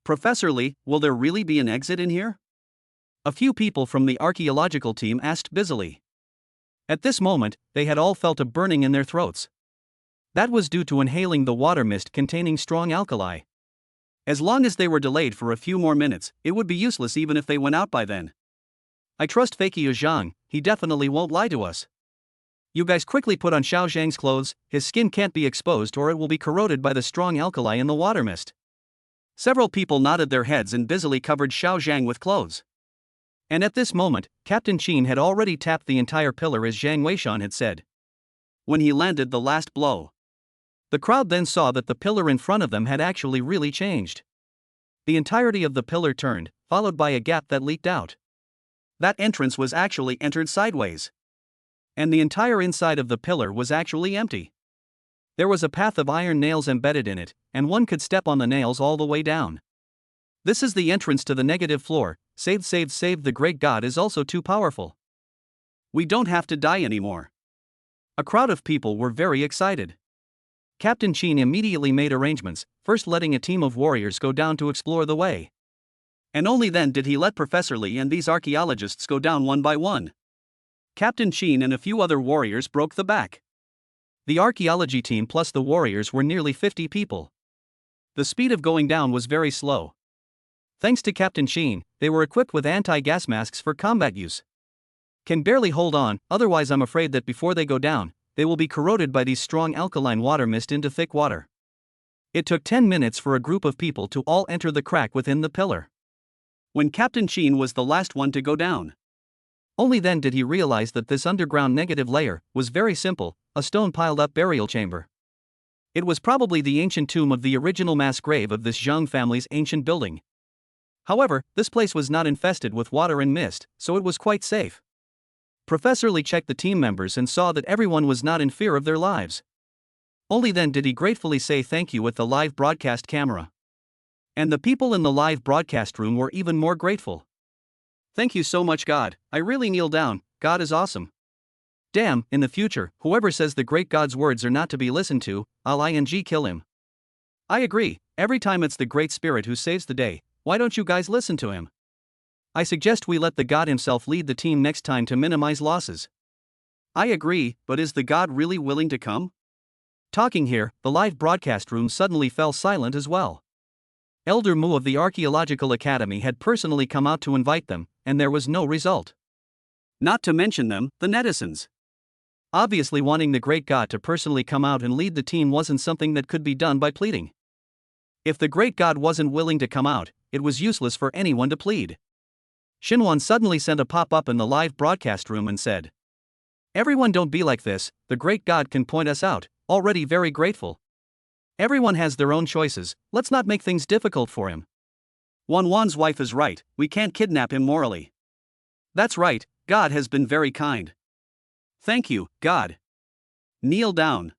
Professor Li, will there really be an exit in here? A few people from the archaeological team asked busily. At this moment, they had all felt a burning in their throats. That was due to inhaling the water mist containing strong alkali. As long as they were delayed for a few more minutes, it would be useless even if they went out by then. I trust Fakio Zhang, he definitely won't lie to us. You guys quickly put on Xiao Zhang's clothes, his skin can't be exposed or it will be corroded by the strong alkali in the water mist. Several people nodded their heads and busily covered Xiao Zhang with clothes. And at this moment, Captain Chen had already tapped the entire pillar as Jiang Weishan had said. When he landed the last blow, the crowd then saw that the pillar in front of them had actually really changed. The entirety of the pillar turned, followed by a gap that leaked out. That entrance was actually entered sideways. And the entire inside of the pillar was actually empty. There was a path of iron nails embedded in it, and one could step on the nails all the way down. This is the entrance to the negative floor. Save, the great god is also too powerful. We don't have to die anymore. A crowd of people were very excited. Captain Chen immediately made arrangements, first letting a team of warriors go down to explore the way. And only then did he let Professor Li and these archaeologists go down one by one. Captain Chen and a few other warriors broke the back. The archaeology team plus the warriors were nearly 50 people. The speed of going down was very slow. Thanks to Captain Chen, they were equipped with anti-gas masks for combat use. Can barely hold on, otherwise I'm afraid that before they go down, they will be corroded by these strong alkaline water mist into thick water. It took 10 minutes for a group of people to all enter the crack within the pillar. When Captain Chen was the last one to go down, only then did he realize that this underground negative layer was very simple, a stone piled up burial chamber. It was probably the ancient tomb of the original mass grave of this Jeang family's ancient building. However, this place was not infested with water and mist, so it was quite safe. Professor Li checked the team members and saw that everyone was not in fear of their lives. Only then did he gratefully say thank you with the live broadcast camera. And the people in the live broadcast room were even more grateful. Thank you so much, God. I really kneel down. God is awesome. Damn, in the future, whoever says the great God's words are not to be listened to, I'll kill him. I agree, every time it's the Great Spirit who saves the day, why don't you guys listen to him? I suggest we let the God himself lead the team next time to minimize losses. I agree, but is the God really willing to come? Talking here, the live broadcast room suddenly fell silent as well. Elder Mu of the Archaeological Academy had personally come out to invite them, and there was no result. Not to mention them, the netizens. Obviously, wanting the great God to personally come out and lead the team wasn't something that could be done by pleading. If the great God wasn't willing to come out, it was useless for anyone to plead. Shinwan suddenly sent a pop-up in the live broadcast room and said, "Everyone, don't be like this, the great God can point us out, already very grateful. Everyone has their own choices, let's not make things difficult for him. Wan's wife is right, we can't kidnap him morally. That's right, God has been very kind. Thank you, God. Kneel down."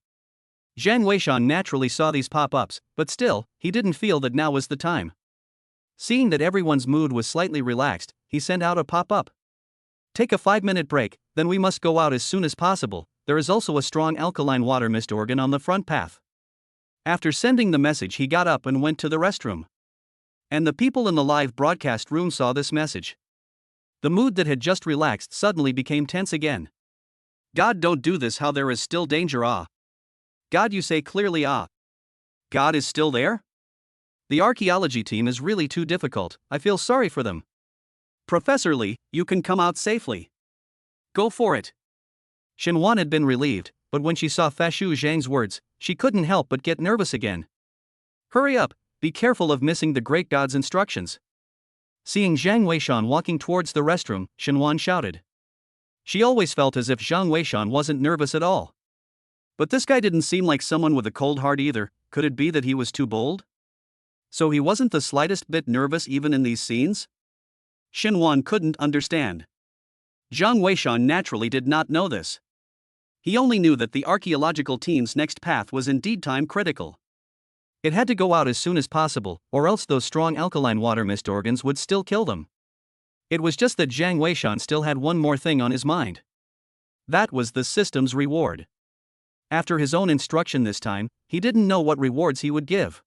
Zhang Weishan naturally saw these pop-ups, but still, he didn't feel that now was the time. Seeing that everyone's mood was slightly relaxed, he sent out a pop-up. "Take a 5-minute break, then we must go out as soon as possible. There is also a strong alkaline water mist organ on the front path." After sending the message, he got up and went to the restroom. And the people in the live broadcast room saw this message. The mood that had just relaxed suddenly became tense again. "God, don't do this, how there is still danger, ah. God, you say clearly, ah. God is still there? The archaeology team is really too difficult, I feel sorry for them. Professor Lee, you can come out safely. Go for it." Shinwan had been relieved, but when she saw Fashu Zhang's words, she couldn't help but get nervous again. "Hurry up, be careful of missing the great God's instructions." Seeing Zhang Weishan walking towards the restroom, Shinwan shouted. She always felt as if Zhang Weishan wasn't nervous at all. But this guy didn't seem like someone with a cold heart either. Could it be that he was too bold? So he wasn't the slightest bit nervous even in these scenes? Shinwan couldn't understand. Zhang Weishan naturally did not know this. He only knew that the archaeological team's next path was indeed time critical. It had to go out as soon as possible, or else those strong alkaline water mist organs would still kill them. It was just that Zhang Weishan still had one more thing on his mind. That was the system's reward. After his own instruction this time, he didn't know what rewards he would give.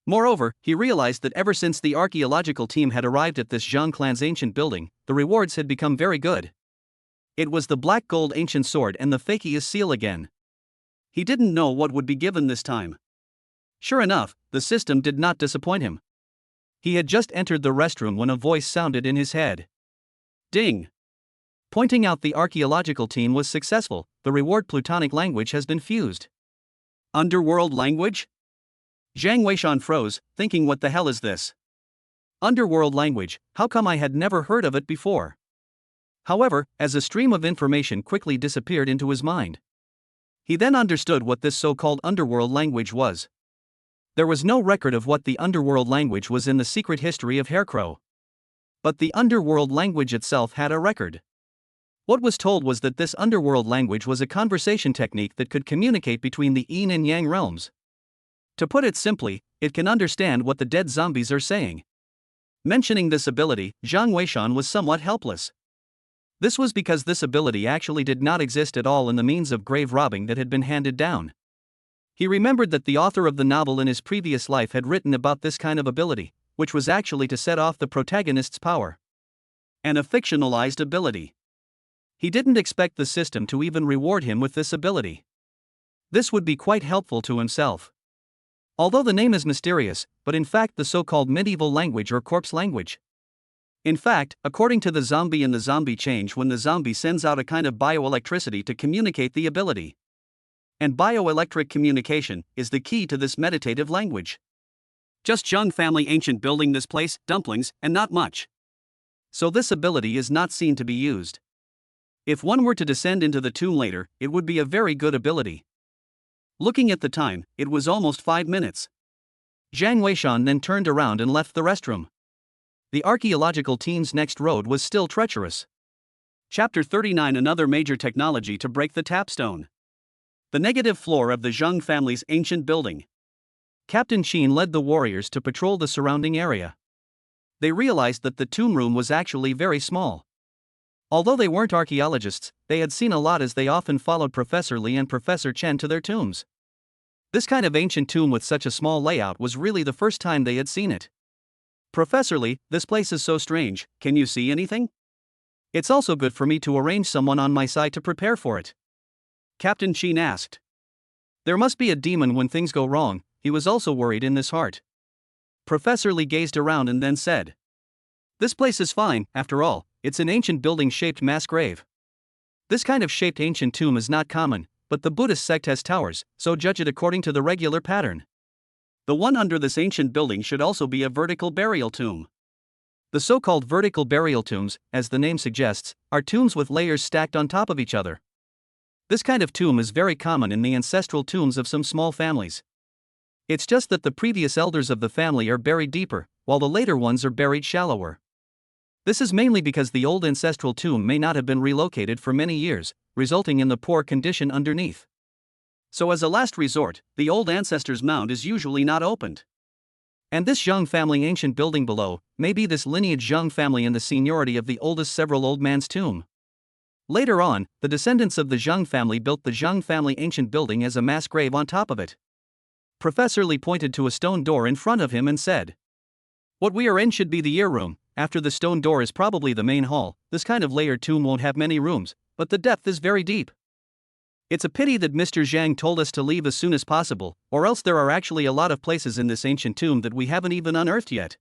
Moreover, he realized that ever since the archaeological team had arrived at this Jeang clan's ancient building, the rewards had become very good. It was the black gold ancient sword and the fakiest seal again. He didn't know what would be given this time. Sure enough, the system did not disappoint him. He had just entered the restroom when a voice sounded in his head. Ding! Pointing out the archaeological team was successful, the reward plutonic language has been fused. Underworld language? Zhang Weishan froze, thinking, what the hell is this? Underworld language, how come I had never heard of it before? However, as a stream of information quickly disappeared into his mind, he then understood what this so-called underworld language was. There was no record of what the underworld language was in the secret history of Haircrow. But the underworld language itself had a record. What was told was that this underworld language was a conversation technique that could communicate between the yin and yang realms. To put it simply, it can understand what the dead zombies are saying. Mentioning this ability, Zhang Weishan was somewhat helpless. This was because this ability actually did not exist at all in the means of grave robbing that had been handed down. He remembered that the author of the novel in his previous life had written about this kind of ability, which was actually to set off the protagonist's power. And a fictionalized ability. He didn't expect the system to even reward him with this ability. This would be quite helpful to himself. Although the name is mysterious, but in fact the so-called medieval language or corpse language. In fact, according to the zombie in the zombie change, when the zombie sends out a kind of bioelectricity to communicate the ability. And bioelectric communication is the key to this meditative language. Just Jeang family ancient building this place, dumplings, and not much. So this ability is not seen to be used. If one were to descend into the tomb later, it would be a very good ability. Looking at the time, it was almost 5 minutes. Zhang Weishan then turned around and left the restroom. The archaeological team's next road was still treacherous. Chapter 39: Another major technology to break the tapstone. The negative floor of the Jeang family's ancient building. Captain Chen led the warriors to patrol the surrounding area. They realized that the tomb room was actually very small. Although they weren't archaeologists, they had seen a lot as they often followed Professor Li and Professor Chen to their tombs. This kind of ancient tomb with such a small layout was really the first time they had seen it. Professor Li, this place is so strange, can you see anything? It's also good for me to arrange someone on my side to prepare for it. Captain Chen asked. There must be a demon when things go wrong, he was also worried in his heart. Professor Li gazed around and then said. This place is fine, after all, it's an ancient building-shaped mass grave. This kind of shaped ancient tomb is not common, but the Buddhist sect has towers, so judge it according to the regular pattern. The one under this ancient building should also be a vertical burial tomb. The so-called vertical burial tombs, as the name suggests, are tombs with layers stacked on top of each other. This kind of tomb is very common in the ancestral tombs of some small families. It's just that the previous elders of the family are buried deeper, while the later ones are buried shallower. This is mainly because the old ancestral tomb may not have been relocated for many years, resulting in the poor condition underneath. So as a last resort, the old ancestor's mound is usually not opened. And this Jeang family ancient building below, may be this lineage Jeang family in the seniority of the oldest several old man's tomb. Later on, the descendants of the Jeang family built the Jeang family ancient building as a mass grave on top of it. Professor Li pointed to a stone door in front of him and said. What we are in should be the ear room, after the stone door is probably the main hall. This kind of layered tomb won't have many rooms, but the depth is very deep. It's a pity that Mr. Jeang told us to leave as soon as possible, or else there are actually a lot of places in this ancient tomb that we haven't even unearthed yet.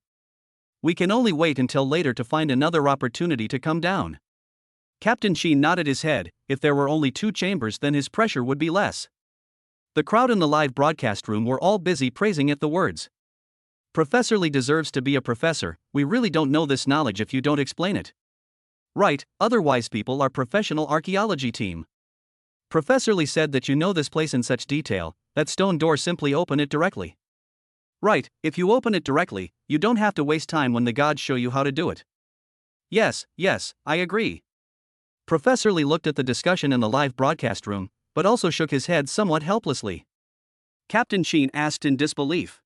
We can only wait until later to find another opportunity to come down. Captain Chen nodded his head. If there were only 2 chambers, then his pressure would be less. The crowd in the live broadcast room were all busy praising at the words. Professor Li deserves to be a professor, we really don't know this knowledge if you don't explain it. Right, otherwise people are professional archaeology team. Professor Li said that you know this place in such detail, that stone door simply open it directly. Right, if you open it directly, you don't have to waste time when the gods show you how to do it. Yes, I agree. Professor Li looked at the discussion in the live broadcast room, but also shook his head somewhat helplessly. Captain Chen asked in disbelief.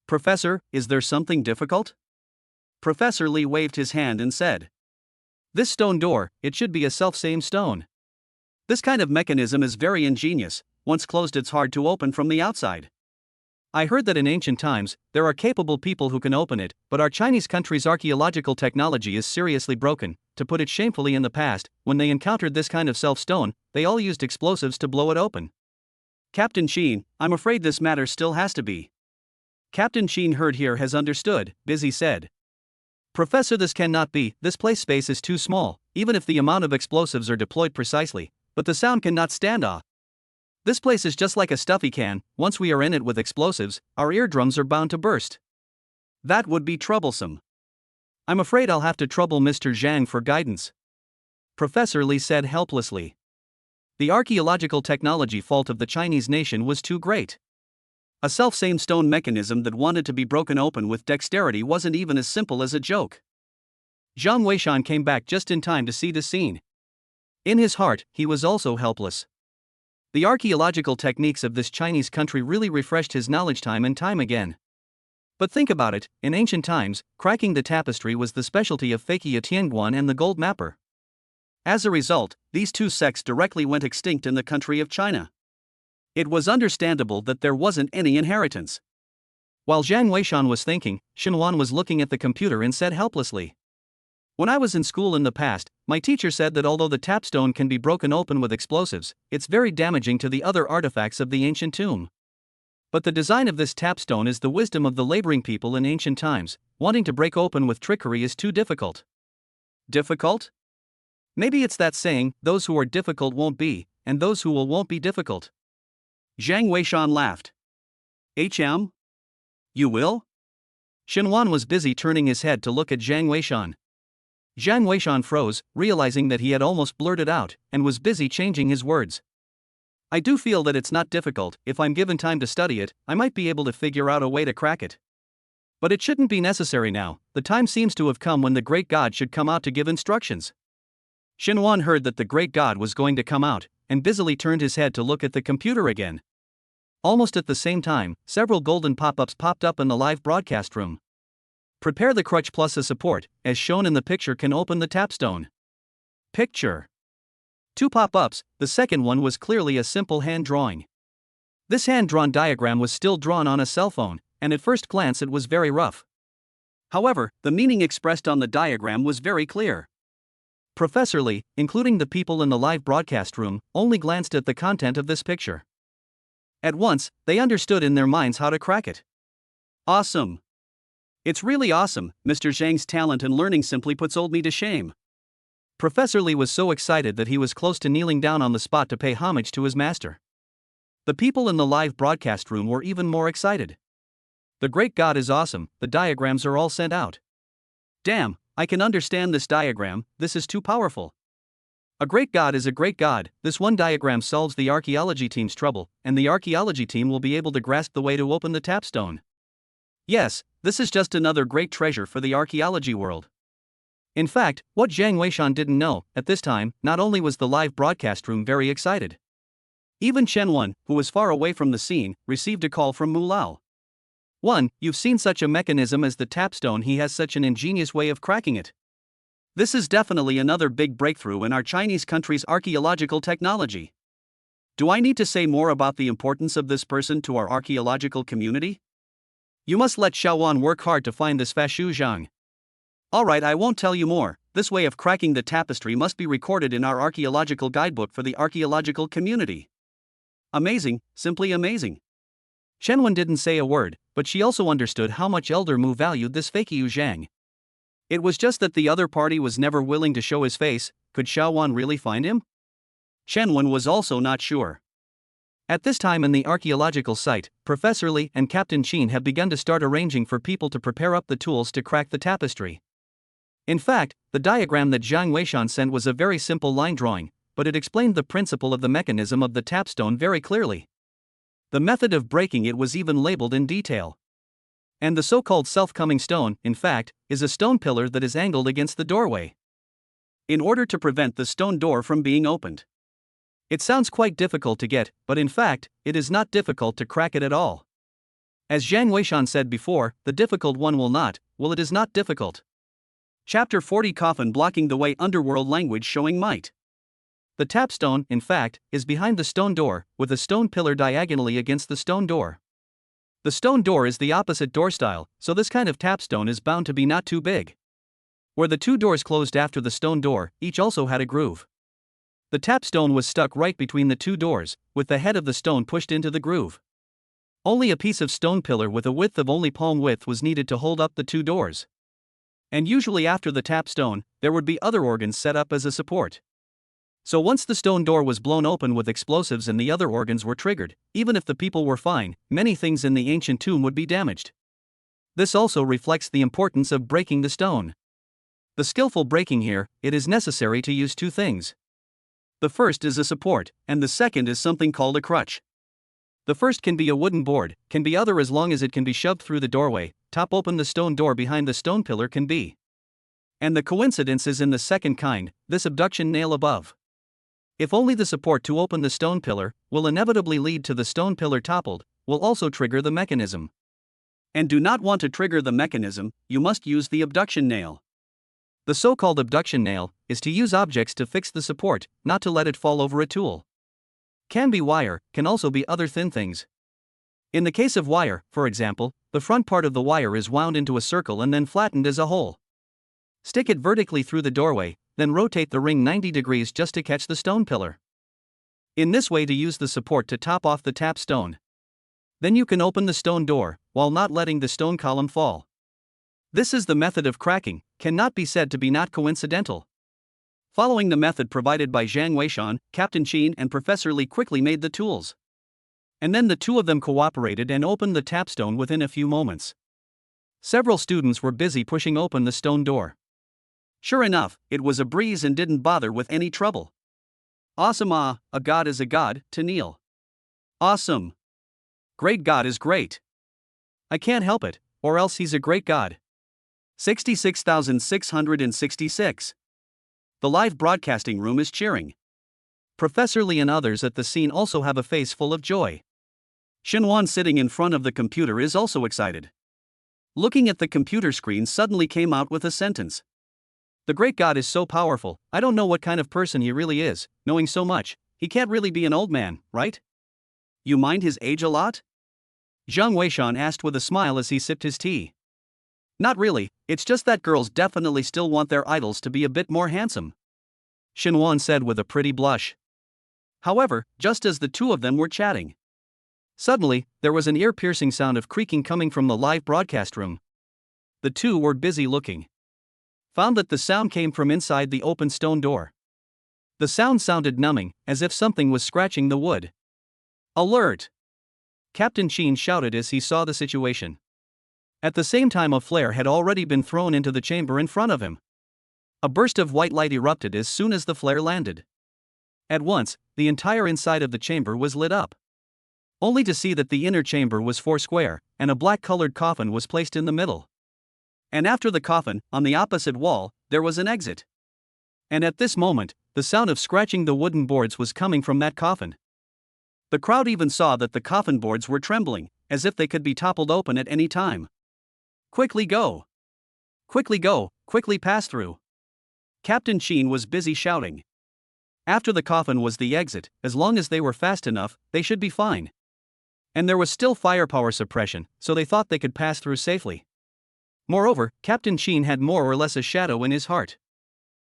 Professor, is there something difficult? Professor Li waved his hand and said. This stone door, it should be a self-same stone. This kind of mechanism is very ingenious, once closed it's hard to open from the outside. I heard that in ancient times, there are capable people who can open it, but our Chinese country's archaeological technology is seriously broken. To put it shamefully, in the past, when they encountered this kind of self-stone, they all used explosives to blow it open. Captain Chen, I'm afraid this matter still has to be. Captain Chen heard here has understood, busy said. Professor, this cannot be, this place space is too small, even if the amount of explosives are deployed precisely, but the sound cannot stand off. This place is just like a stuffy can, once we are in it with explosives, our eardrums are bound to burst. That would be troublesome. I'm afraid I'll have to trouble Mr. Jeang for guidance. Professor Li said helplessly. The archaeological technology fault of the Chinese nation was too great. A self-same stone mechanism that wanted to be broken open with dexterity wasn't even as simple as a joke. Zhang Weishan came back just in time to see the scene. In his heart, he was also helpless. The archaeological techniques of this Chinese country really refreshed his knowledge time and time again. But think about it, in ancient times, cracking the tapestry was the specialty of Fakiya Tianguan and the gold mapper. As a result, these 2 sects directly went extinct in the country of China. It was understandable that there wasn't any inheritance. While Zhang Weishan was thinking, Xinhuan was looking at the computer and said helplessly. When I was in school in the past, my teacher said that although the tapstone can be broken open with explosives, it's very damaging to the other artifacts of the ancient tomb. But the design of this tapstone is the wisdom of the laboring people in ancient times. Wanting to break open with trickery is too difficult. Difficult? Maybe it's that saying, those who are difficult won't be, and those who will won't be difficult. Zhang Weishan laughed. HM? You will? Xinhuan was busy turning his head to look at Zhang Weishan. Zhang Weishan froze, realizing that he had almost blurted out, and was busy changing his words. I do feel that it's not difficult. If I'm given time to study it, I might be able to figure out a way to crack it. But it shouldn't be necessary now. The time seems to have come when the great god should come out to give instructions. Xinhuan heard that the great god was going to come out, and busily turned his head to look at the computer again. Almost at the same time, several golden pop-ups popped up in the live broadcast room. Prepare the crutch plus a support, as shown in the picture can open the tapstone. Picture. 2 pop-ups, the second one was clearly a simple hand drawing. This hand-drawn diagram was still drawn on a cell phone, and at first glance it was very rough. However, the meaning expressed on the diagram was very clear. Professor Lee, including the people in the live broadcast room, only glanced at the content of this picture. At once, they understood in their minds how to crack it. Awesome! It's really awesome. Mr. Zhang's talent and learning simply puts old me to shame. Professor Lee was so excited that he was close to kneeling down on the spot to pay homage to his master. The people in the live broadcast room were even more excited. The great God is awesome, the diagrams are all sent out. Damn, I can understand this diagram, this is too powerful. A great God is a great God, this one diagram solves the archaeology team's trouble, and the archaeology team will be able to grasp the way to open the tapstone. Yes, this is just another great treasure for the archaeology world. In fact, what Jeang Weishan didn't know, at this time, not only was the live broadcast room very excited. Even Chen Wen, who was far away from the scene, received a call from Mu Lao. You've seen such a mechanism as the tapstone, he has such an ingenious way of cracking it. This is definitely another big breakthrough in our Chinese country's archaeological technology. Do I need to say more about the importance of this person to our archaeological community? You must let Xiaowan work hard to find this Fashu Zhang. Alright, I won't tell you more, this way of cracking the tapestry must be recorded in our archaeological guidebook for the archaeological community. Amazing, simply amazing. Chen Wen didn't say a word, but she also understood how much Elder Mu valued this Fakyu Zhang. It was just that the other party was never willing to show his face. Could Xiaowan really find him? Chen Wen was also not sure. At this time in the archaeological site, Professor Lee and Captain Chen have begun to start arranging for people to prepare up the tools to crack the tapestry. In fact, the diagram that Jeang Weishan sent was a very simple line drawing, but it explained the principle of the mechanism of the tapstone very clearly. The method of breaking it was even labeled in detail. And the so-called self-coming stone, in fact, is a stone pillar that is angled against the doorway, in order to prevent the stone door from being opened. It sounds quite difficult to get, but in fact, it is not difficult to crack it at all. As Jeang Weishan said before, the difficult one it is not difficult. Chapter 40 Coffin blocking the way, underworld language showing might. The tapstone, in fact, is behind the stone door, with a stone pillar diagonally against the stone door. The stone door is the opposite door style, so this kind of tapstone is bound to be not too big. Where the 2 doors closed after the stone door, each also had a groove. The tapstone was stuck right between the 2 doors, with the head of the stone pushed into the groove. Only a piece of stone pillar with a width of only palm width was needed to hold up the 2 doors. And usually after the tapstone, there would be other organs set up as a support. So once the stone door was blown open with explosives and the other organs were triggered, even if the people were fine, many things in the ancient tomb would be damaged. This also reflects the importance of breaking the stone. The skillful breaking here, it is necessary to use 2 things. The first is a support, and the second is something called a crutch. The first can be a wooden board, can be other as long as it can be shoved through the doorway, top open the stone door behind the stone pillar can be. And the coincidence is in the second kind, this abduction nail above. If only the support to open the stone pillar will inevitably lead to the stone pillar toppled, will also trigger the mechanism. And do not want to trigger the mechanism, you must use the abduction nail. The so-called abduction nail is to use objects to fix the support, not to let it fall over a tool. Can be wire, can also be other thin things. In the case of wire, for example, the front part of the wire is wound into a circle and then flattened as a hole. Stick it vertically through the doorway, then rotate the ring 90 degrees just to catch the stone pillar. In this way to use the support to top off the tapstone. Then you can open the stone door, while not letting the stone column fall. This is the method of cracking, cannot be said to be not coincidental. Following the method provided by Jeang Weishan, Captain Chen and Professor Lee quickly made the tools. And then the 2 of them cooperated and opened the tapstone within a few moments. Several students were busy pushing open the stone door. Sure enough, it was a breeze and didn't bother with any trouble. Awesome, a god is a god, to kneel. Awesome. Great God is great. I can't help it, or else he's a great god. 66,666. The live broadcasting room is cheering. Professor Lee and others at the scene also have a face full of joy. Shinwan, sitting in front of the computer, is also excited. Looking at the computer screen, suddenly came out with a sentence. The great god is so powerful, I don't know what kind of person he really is, knowing so much, he can't really be an old man, right? You mind his age a lot? Zhang Weishan asked with a smile as he sipped his tea. Not really, it's just that girls definitely still want their idols to be a bit more handsome, Shinwan said with a pretty blush. However, just as the two of them were chatting, suddenly, there was an ear-piercing sound of creaking coming from the live broadcast room. The two were busy looking. Found that the sound came from inside the open stone door. The sound sounded numbing, as if something was scratching the wood. Alert! Captain Chen shouted as he saw the situation. At the same time, a flare had already been thrown into the chamber in front of him. A burst of white light erupted as soon as the flare landed. At once, the entire inside of the chamber was lit up. Only to see that the inner chamber was four-square, and a black-colored coffin was placed in the middle. And after the coffin, on the opposite wall, there was an exit. And at this moment, the sound of scratching the wooden boards was coming from that coffin. The crowd even saw that the coffin boards were trembling, as if they could be toppled open at any time. Quickly go! Quickly go, quickly pass through! Captain Chen was busy shouting. After the coffin was the exit, as long as they were fast enough, they should be fine. And there was still firepower suppression, so they thought they could pass through safely. Moreover, Captain Chen had more or less a shadow in his heart.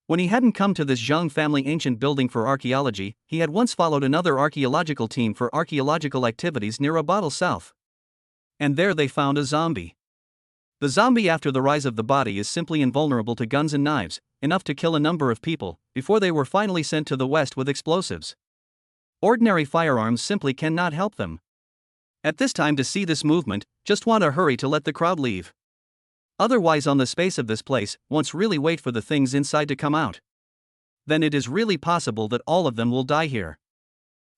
When he hadn't come to this Jeang family ancient building for archaeology, he had once followed another archaeological team for archaeological activities near a bottle south. And there they found a zombie. The zombie after the rise of the body is simply invulnerable to guns and knives, enough to kill a number of people, before they were finally sent to the west with explosives. Ordinary firearms simply cannot help them. At this time, to see this movement, just want to hurry to let the crowd leave. Otherwise, on the space of this place, once really wait for the things inside to come out. Then it is really possible that all of them will die here.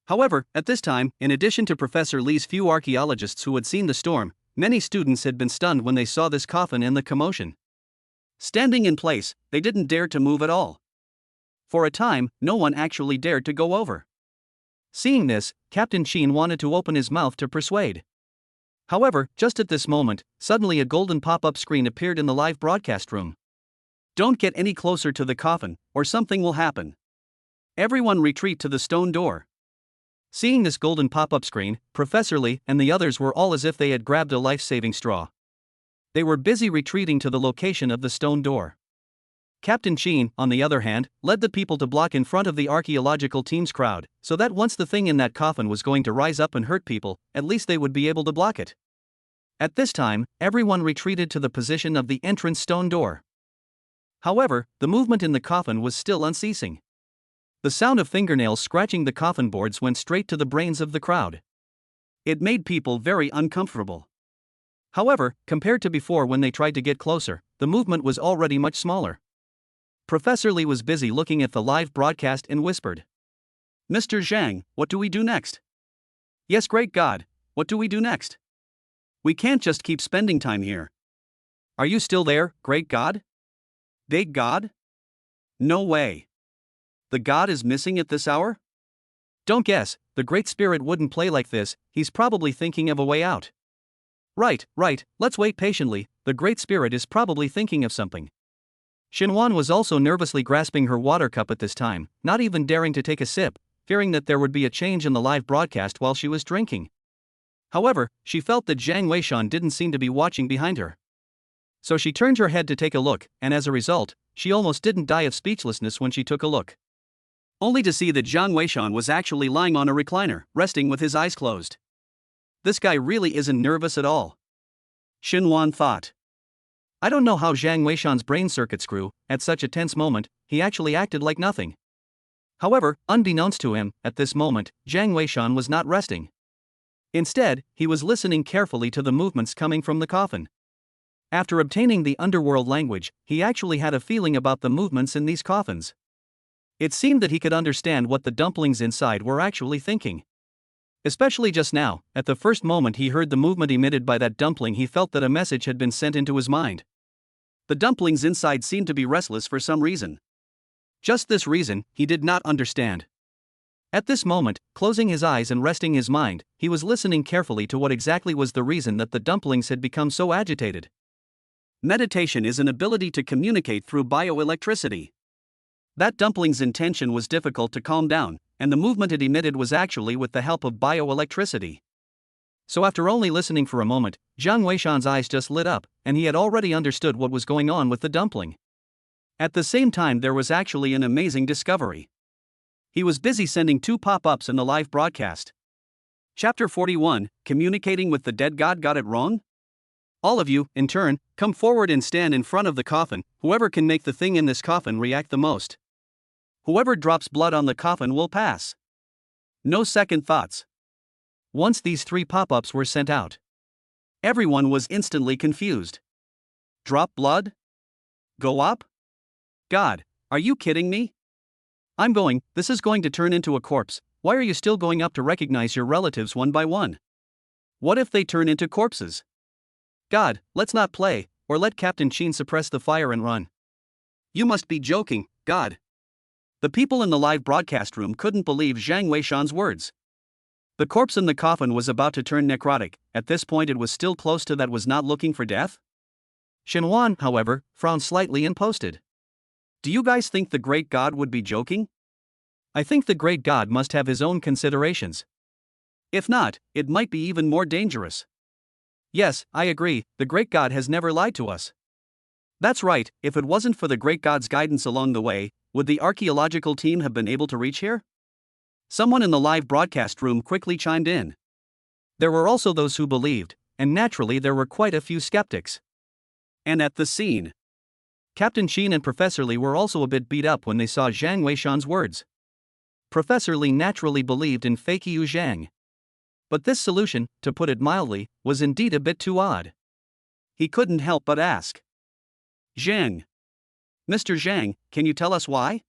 However, at this time, in addition to Professor Lee's few archaeologists who had seen the storm, many students had been stunned when they saw this coffin and the commotion. Standing in place, they didn't dare to move at all. For a time, no one actually dared to go over. Seeing this, Captain Chen wanted to open his mouth to persuade. However, just at this moment, suddenly a golden pop-up screen appeared in the live broadcast room. Don't get any closer to the coffin, or something will happen. Everyone retreat to the stone door. Seeing this golden pop-up screen, Professor Lee and the others were all as if they had grabbed a life-saving straw. They were busy retreating to the location of the stone door. Captain Chen, on the other hand, led the people to block in front of the archaeological team's crowd, so that once the thing in that coffin was going to rise up and hurt people, at least they would be able to block it. At this time, everyone retreated to the position of the entrance stone door. However, the movement in the coffin was still unceasing. The sound of fingernails scratching the coffin boards went straight to the brains of the crowd. It made people very uncomfortable. However, compared to before when they tried to get closer, the movement was already much smaller. Professor Lee was busy looking at the live broadcast and whispered, "Mr. Zhang, what do we do next?" "Yes, great God, what do we do next? We can't just keep spending time here." "Are you still there, great God?" "Big God? No way. The God is missing at this hour?" "Don't guess, the Great Spirit wouldn't play like this, he's probably thinking of a way out." Right, let's wait patiently, the Great Spirit is probably thinking of something." Shinwan was also nervously grasping her water cup at this time, not even daring to take a sip, fearing that there would be a change in the live broadcast while she was drinking. However, she felt that Zhang Weishan didn't seem to be watching behind her. So she turned her head to take a look, and as a result, she almost didn't die of speechlessness when she took a look. Only to see that Zhang Weishan was actually lying on a recliner, resting with his eyes closed. This guy really isn't nervous at all, Shinwan thought. I don't know how Zhang Weishan's brain circuits grew, at such a tense moment, he actually acted like nothing. However, unbeknownst to him, at this moment, Zhang Weishan was not resting. Instead, he was listening carefully to the movements coming from the coffin. After obtaining the underworld language, he actually had a feeling about the movements in these coffins. It seemed that he could understand what the dumplings inside were actually thinking. Especially just now, at the first moment he heard the movement emitted by that dumpling, he felt that a message had been sent into his mind. The dumplings inside seemed to be restless for some reason. Just this reason, he did not understand. At this moment, closing his eyes and resting his mind, he was listening carefully to what exactly was the reason that the dumplings had become so agitated. Meditation is an ability to communicate through bioelectricity. That dumpling's intention was difficult to calm down, and the movement it emitted was actually with the help of bioelectricity. So after only listening for a moment, Jiang Weishan's eyes just lit up, and he had already understood what was going on with the dumpling. At the same time, there was actually an amazing discovery. He was busy sending 2 pop-ups in the live broadcast. Chapter 41, Communicating with the Dead God Got It Wrong? All of you, in turn, come forward and stand in front of the coffin. Whoever can make the thing in this coffin react the most. Whoever drops blood on the coffin will pass. No second thoughts. Once these 3 pop-ups were sent out, everyone was instantly confused. Drop blood? Go up? God, are you kidding me? I'm going, this is going to turn into a corpse. Why are you still going up to recognize your relatives one by one? What if they turn into corpses? God, let's not play, or let Captain Chen suppress the fire and run. You must be joking, God. The people in the live broadcast room couldn't believe Jiang Weishan's words. The corpse in the coffin was about to turn necrotic. At this point it was still close to that was not looking for death? Shenhuan, however, frowned slightly and posted. Do you guys think the great God would be joking? I think the great God must have his own considerations. If not, it might be even more dangerous. Yes, I agree, the great God has never lied to us. That's right, if it wasn't for the great God's guidance along the way, would the archaeological team have been able to reach here? Someone in the live broadcast room quickly chimed in. There were also those who believed, and naturally there were quite a few skeptics. And at the scene, Captain Chen and Professor Li were also a bit beat up when they saw Jiang Weishan's words. Professor Li naturally believed in fake Yu Jiang. But this solution, to put it mildly, was indeed a bit too odd. He couldn't help but ask. Jiang. Mr. Jiang, can you tell us why?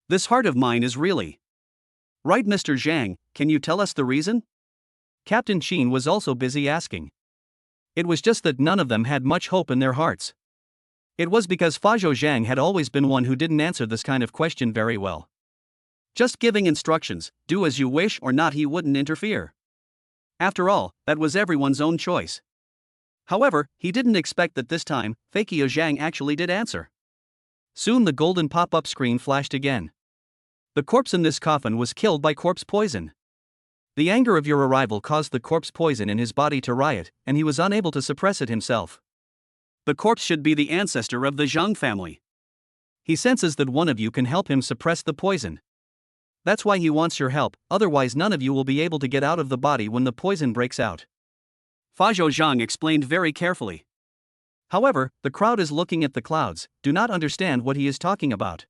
This heart of mine is really. Right, Mr. Jiang, can you tell us the reason? Captain Chen was also busy asking. It was just that none of them had much hope in their hearts. It was because Fazhou Jiang had always been one who didn't answer this kind of question very well. Just giving instructions, do as you wish or not, he wouldn't interfere. After all, that was everyone's own choice. However, he didn't expect that this time, Fakio Jiang actually did answer. Soon the golden pop-up screen flashed again. The corpse in this coffin was killed by corpse poison. The anger of your arrival caused the corpse poison in his body to riot, and he was unable to suppress it himself. The corpse should be the ancestor of the Jeang family. He senses that one of you can help him suppress the poison. That's why he wants your help, otherwise none of you will be able to get out of the body when the poison breaks out. Fazhou Jiang explained very carefully. However, the crowd is looking at the clouds, do not understand what he is talking about.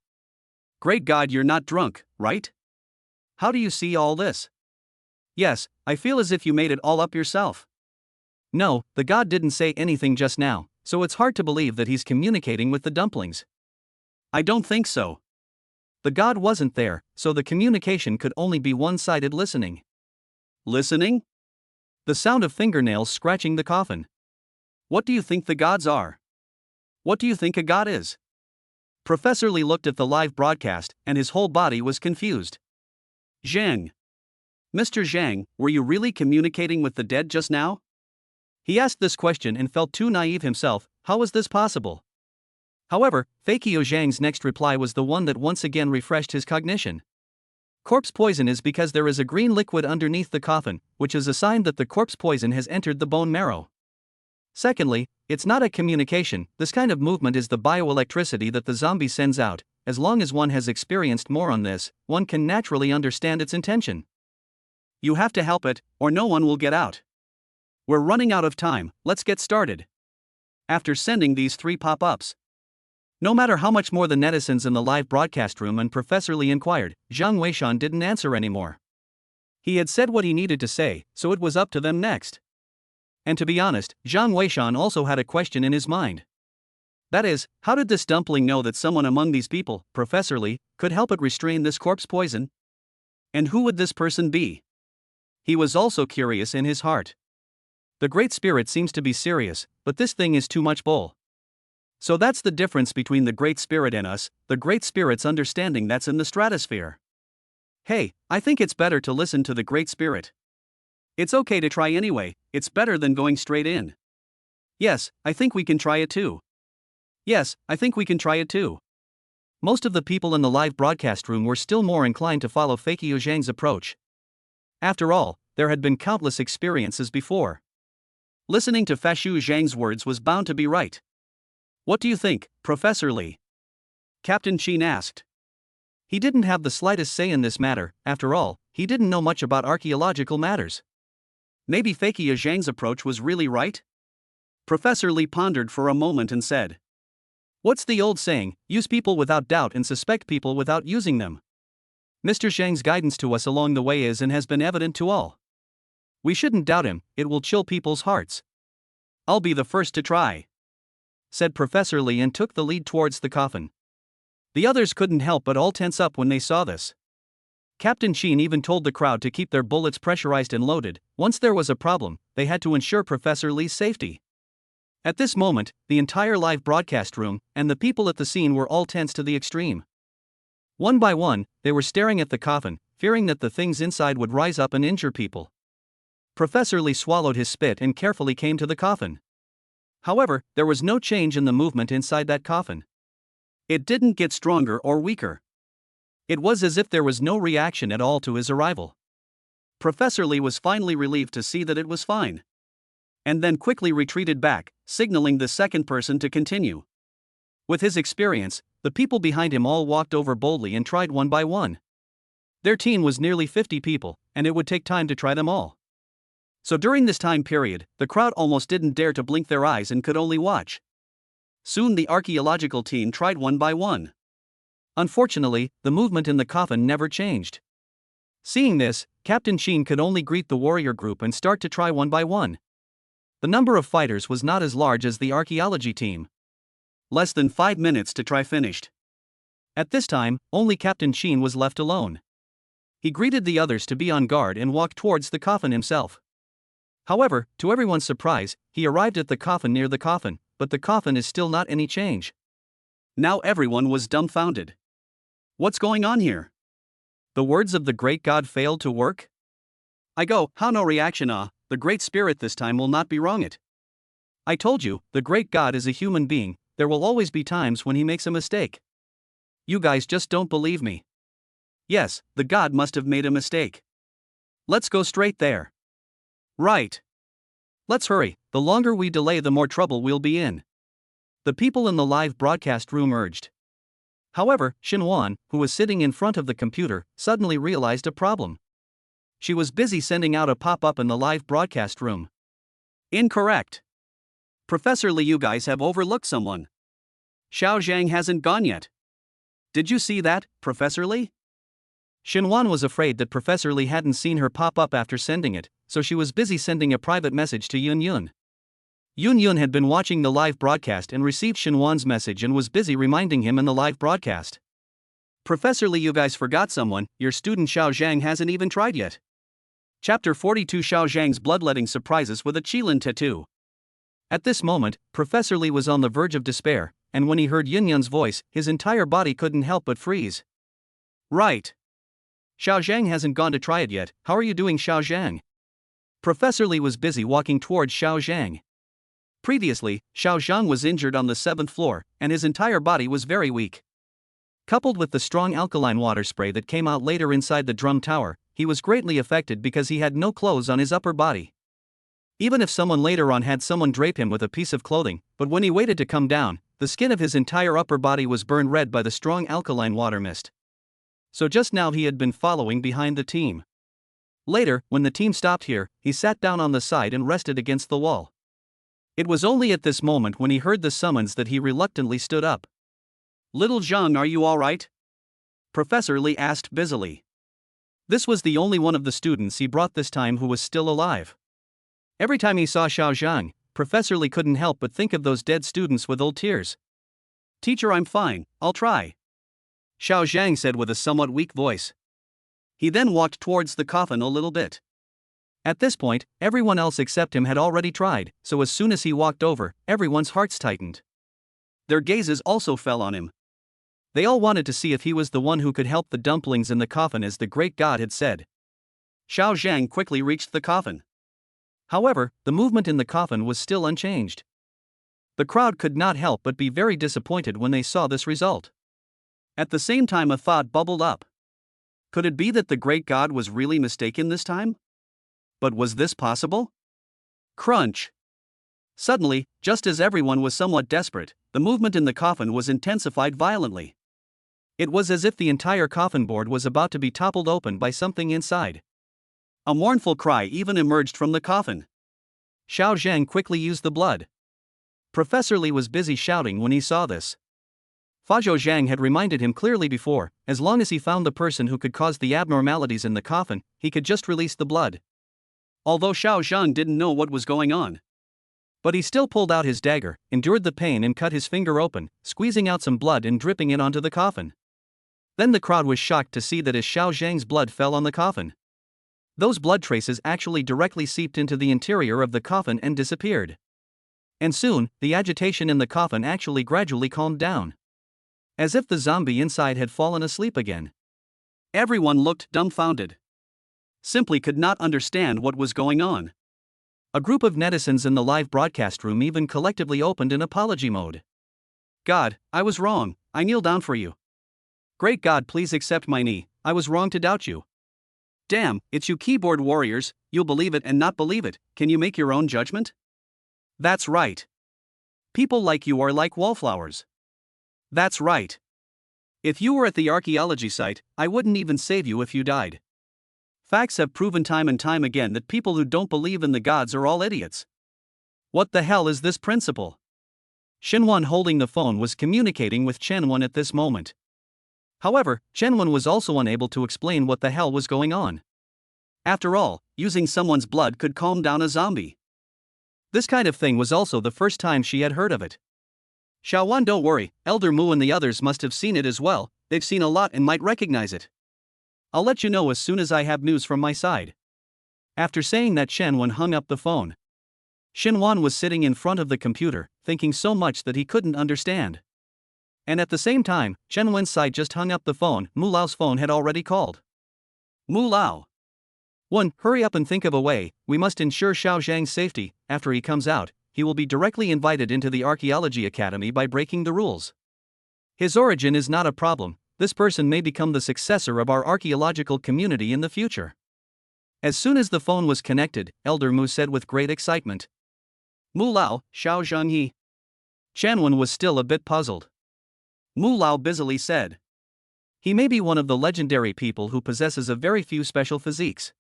Great God, you're not drunk, right? How do you see all this? Yes, I feel as if you made it all up yourself. No, the God didn't say anything just now, so it's hard to believe that he's communicating with the dumplings. I don't think so. The God wasn't there, so the communication could only be one-sided listening. Listening? The sound of fingernails scratching the coffin. What do you think the gods are? What do you think a god is? Professor Li looked at the live broadcast, and his whole body was confused. Jiang. Mr. Jiang, were you really communicating with the dead just now? He asked this question and felt too naive himself. How was this possible? However, Fakio Jiang's next reply was the one that once again refreshed his cognition. Corpse poison is because there is a green liquid underneath the coffin, which is a sign that the corpse poison has entered the bone marrow. Secondly, it's not a communication, this kind of movement is the bioelectricity that the zombie sends out. As long as one has experienced more on this, one can naturally understand its intention. You have to help it, or no one will get out. We're running out of time, let's get started. After sending these 3 pop-ups, no matter how much more the netizens in the live broadcast room and Professor Li inquired, Jiang Weishan didn't answer anymore. He had said what he needed to say, so it was up to them next. And to be honest, Jiang Weishan also had a question in his mind. That is, how did this dumpling know that someone among these people, Professor Li, could help it restrain this corpse poison? And who would this person be? He was also curious in his heart. The Great Spirit seems to be serious, but this thing is too much bull. So that's the difference between the Great Spirit and us, the Great Spirit's understanding that's in the stratosphere. Hey, I think it's better to listen to the Great Spirit. It's okay to try anyway, it's better than going straight in. Yes, I think we can try it too. Yes, I think we can try it too. Most of the people in the live broadcast room were still more inclined to follow Fakio Zhang's approach. After all, there had been countless experiences before. Listening to Fashu Zhang's words was bound to be right. What do you think, Professor Li? Captain Chen asked. He didn't have the slightest say in this matter. After all, he didn't know much about archaeological matters. Maybe Fakio Zhang's approach was really right? Professor Li pondered for a moment and said, "What's the old saying, use people without doubt and suspect people without using them?" Mr. Zhang's guidance to us along the way is and has been evident to all. We shouldn't doubt him, it will chill people's hearts. I'll be the first to try, said Professor Li and took the lead towards the coffin. The others couldn't help but all tense up when they saw this. Captain Chen even told the crowd to keep their bullets pressurized and loaded. Once there was a problem, they had to ensure Professor Li's safety. At this moment, the entire live broadcast room and the people at the scene were all tense to the extreme. One by one, they were staring at the coffin, fearing that the things inside would rise up and injure people. Professor Li swallowed his spit and carefully came to the coffin. However, there was no change in the movement inside that coffin. It didn't get stronger or weaker. It was as if there was no reaction at all to his arrival. Professor Li was finally relieved to see that it was fine. And then quickly retreated back, signaling the second person to continue. With his experience, the people behind him all walked over boldly and tried one by one. Their team was nearly 50 people, and it would take time to try them all. So during this time period, the crowd almost didn't dare to blink their eyes and could only watch. Soon the archaeological team tried one by one. Unfortunately, the movement in the coffin never changed. Seeing this, Captain Chen could only greet the warrior group and start to try one by one. The number of fighters was not as large as the archaeology team. Less than 5 minutes to try finished. At this time, only Captain Chen was left alone. He greeted the others to be on guard and walked towards the coffin himself. However, to everyone's surprise, he arrived at the coffin near the coffin, but the coffin is still not any change. Now everyone was dumbfounded. What's going on here? The words of the great god failed to work? I go, how no reaction the great spirit this time will not be wrong it. I told you, the great god is a human being, there will always be times when he makes a mistake. You guys just don't believe me. Yes, the god must have made a mistake. Let's go straight there. Right. Let's hurry, the longer we delay the more trouble we'll be in. The people in the live broadcast room urged. However, Xinhuan, who was sitting in front of the computer, suddenly realized a problem. She was busy sending out a pop-up in the live broadcast room. Incorrect. Professor Li, you guys have overlooked someone. Xiao Zhang hasn't gone yet. Did you see that, Professor Li? Xinhuan was afraid that Professor Li hadn't seen her pop up after sending it, so she was busy sending a private message to Yun Yun. Yun Yun had been watching the live broadcast and received Xinhuan's message and was busy reminding him in the live broadcast. Professor Li, you guys forgot someone, your student Xiao Zhang hasn't even tried yet. Chapter 42 Xiao Zhang's bloodletting surprises with a Qilin tattoo. At this moment, Professor Li was on the verge of despair, and when he heard Yun Yun's voice, his entire body couldn't help but freeze. Right. Xiao Zhang hasn't gone to try it yet, how are you doing, Xiao Zhang? Professor Li was busy walking towards Xiao Zhang. Previously, Xiao Zhang was injured on the 7th floor, and his entire body was very weak. Coupled with the strong alkaline water spray that came out later inside the drum tower, he was greatly affected because he had no clothes on his upper body. Even if someone later on had someone drape him with a piece of clothing, but when he waited to come down, the skin of his entire upper body was burned red by the strong alkaline water mist. So just now he had been following behind the team. Later, when the team stopped here, he sat down on the side and rested against the wall. It was only at this moment when he heard the summons that he reluctantly stood up. Little Jeang, are you all right? Professor Li asked busily. This was the only one of the students he brought this time who was still alive. Every time he saw Xiao Zhang, Professor Li couldn't help but think of those dead students with old tears. Teacher, I'm fine, I'll try. Xiao Zhang said with a somewhat weak voice. He then walked towards the coffin a little bit. At this point, everyone else except him had already tried, so as soon as he walked over, everyone's hearts tightened. Their gazes also fell on him. They all wanted to see if he was the one who could help the dumplings in the coffin as the great god had said. Xiao Zhang quickly reached the coffin. However, the movement in the coffin was still unchanged. The crowd could not help but be very disappointed when they saw this result. At the same time, a thought bubbled up. Could it be that the great god was really mistaken this time? But was this possible? Crunch! Suddenly, just as everyone was somewhat desperate, the movement in the coffin was intensified violently. It was as if the entire coffin board was about to be toppled open by something inside. A mournful cry even emerged from the coffin. Xiao Zhang quickly used the blood. Professor Li was busy shouting when he saw this. Fazhou Zhang had reminded him clearly before, as long as he found the person who could cause the abnormalities in the coffin, he could just release the blood. Although Xiao Zhang didn't know what was going on. But he still pulled out his dagger, endured the pain and cut his finger open, squeezing out some blood and dripping it onto the coffin. Then the crowd was shocked to see that as Xiao Zhang's blood fell on the coffin, those blood traces actually directly seeped into the interior of the coffin and disappeared. And soon, the agitation in the coffin actually gradually calmed down. As if the zombie inside had fallen asleep again. Everyone looked dumbfounded. Simply could not understand what was going on. A group of netizens in the live broadcast room even collectively opened in apology mode. God, I was wrong, I kneel down for you. Great God, please accept my knee, I was wrong to doubt you. Damn, it's you keyboard warriors, you'll believe it and not believe it, can you make your own judgment? That's right. People like you are like wallflowers. That's right. If you were at the archaeology site, I wouldn't even save you if you died. Facts have proven time and time again that people who don't believe in the gods are all idiots. What the hell is this principle? Shenwan holding the phone was communicating with Chenwan at this moment. However, Chenwan was also unable to explain what the hell was going on. After all, using someone's blood could calm down a zombie. This kind of thing was also the first time she had heard of it. Xiaowan, don't worry, Elder Mu and the others must have seen it as well, they've seen a lot and might recognize it. I'll let you know as soon as I have news from my side. After saying that, Shenwan hung up the phone. Shenwan was sitting in front of the computer, thinking so much that he couldn't understand. And at the same time, Chen Wen's side just hung up the phone. Mu Lao's phone had already called. Mu Lao. 1. Hurry up and think of a way, we must ensure Xiao Zhang's safety. After he comes out, he will be directly invited into the Archaeology Academy by breaking the rules. His origin is not a problem, this person may become the successor of our archaeological community in the future. As soon as the phone was connected, Elder Mu said with great excitement. Mu Lao, Xiao Zhangyi. Chanwen was still a bit puzzled. Mu Lao busily said. He may be one of the legendary people who possesses a very few special physiques.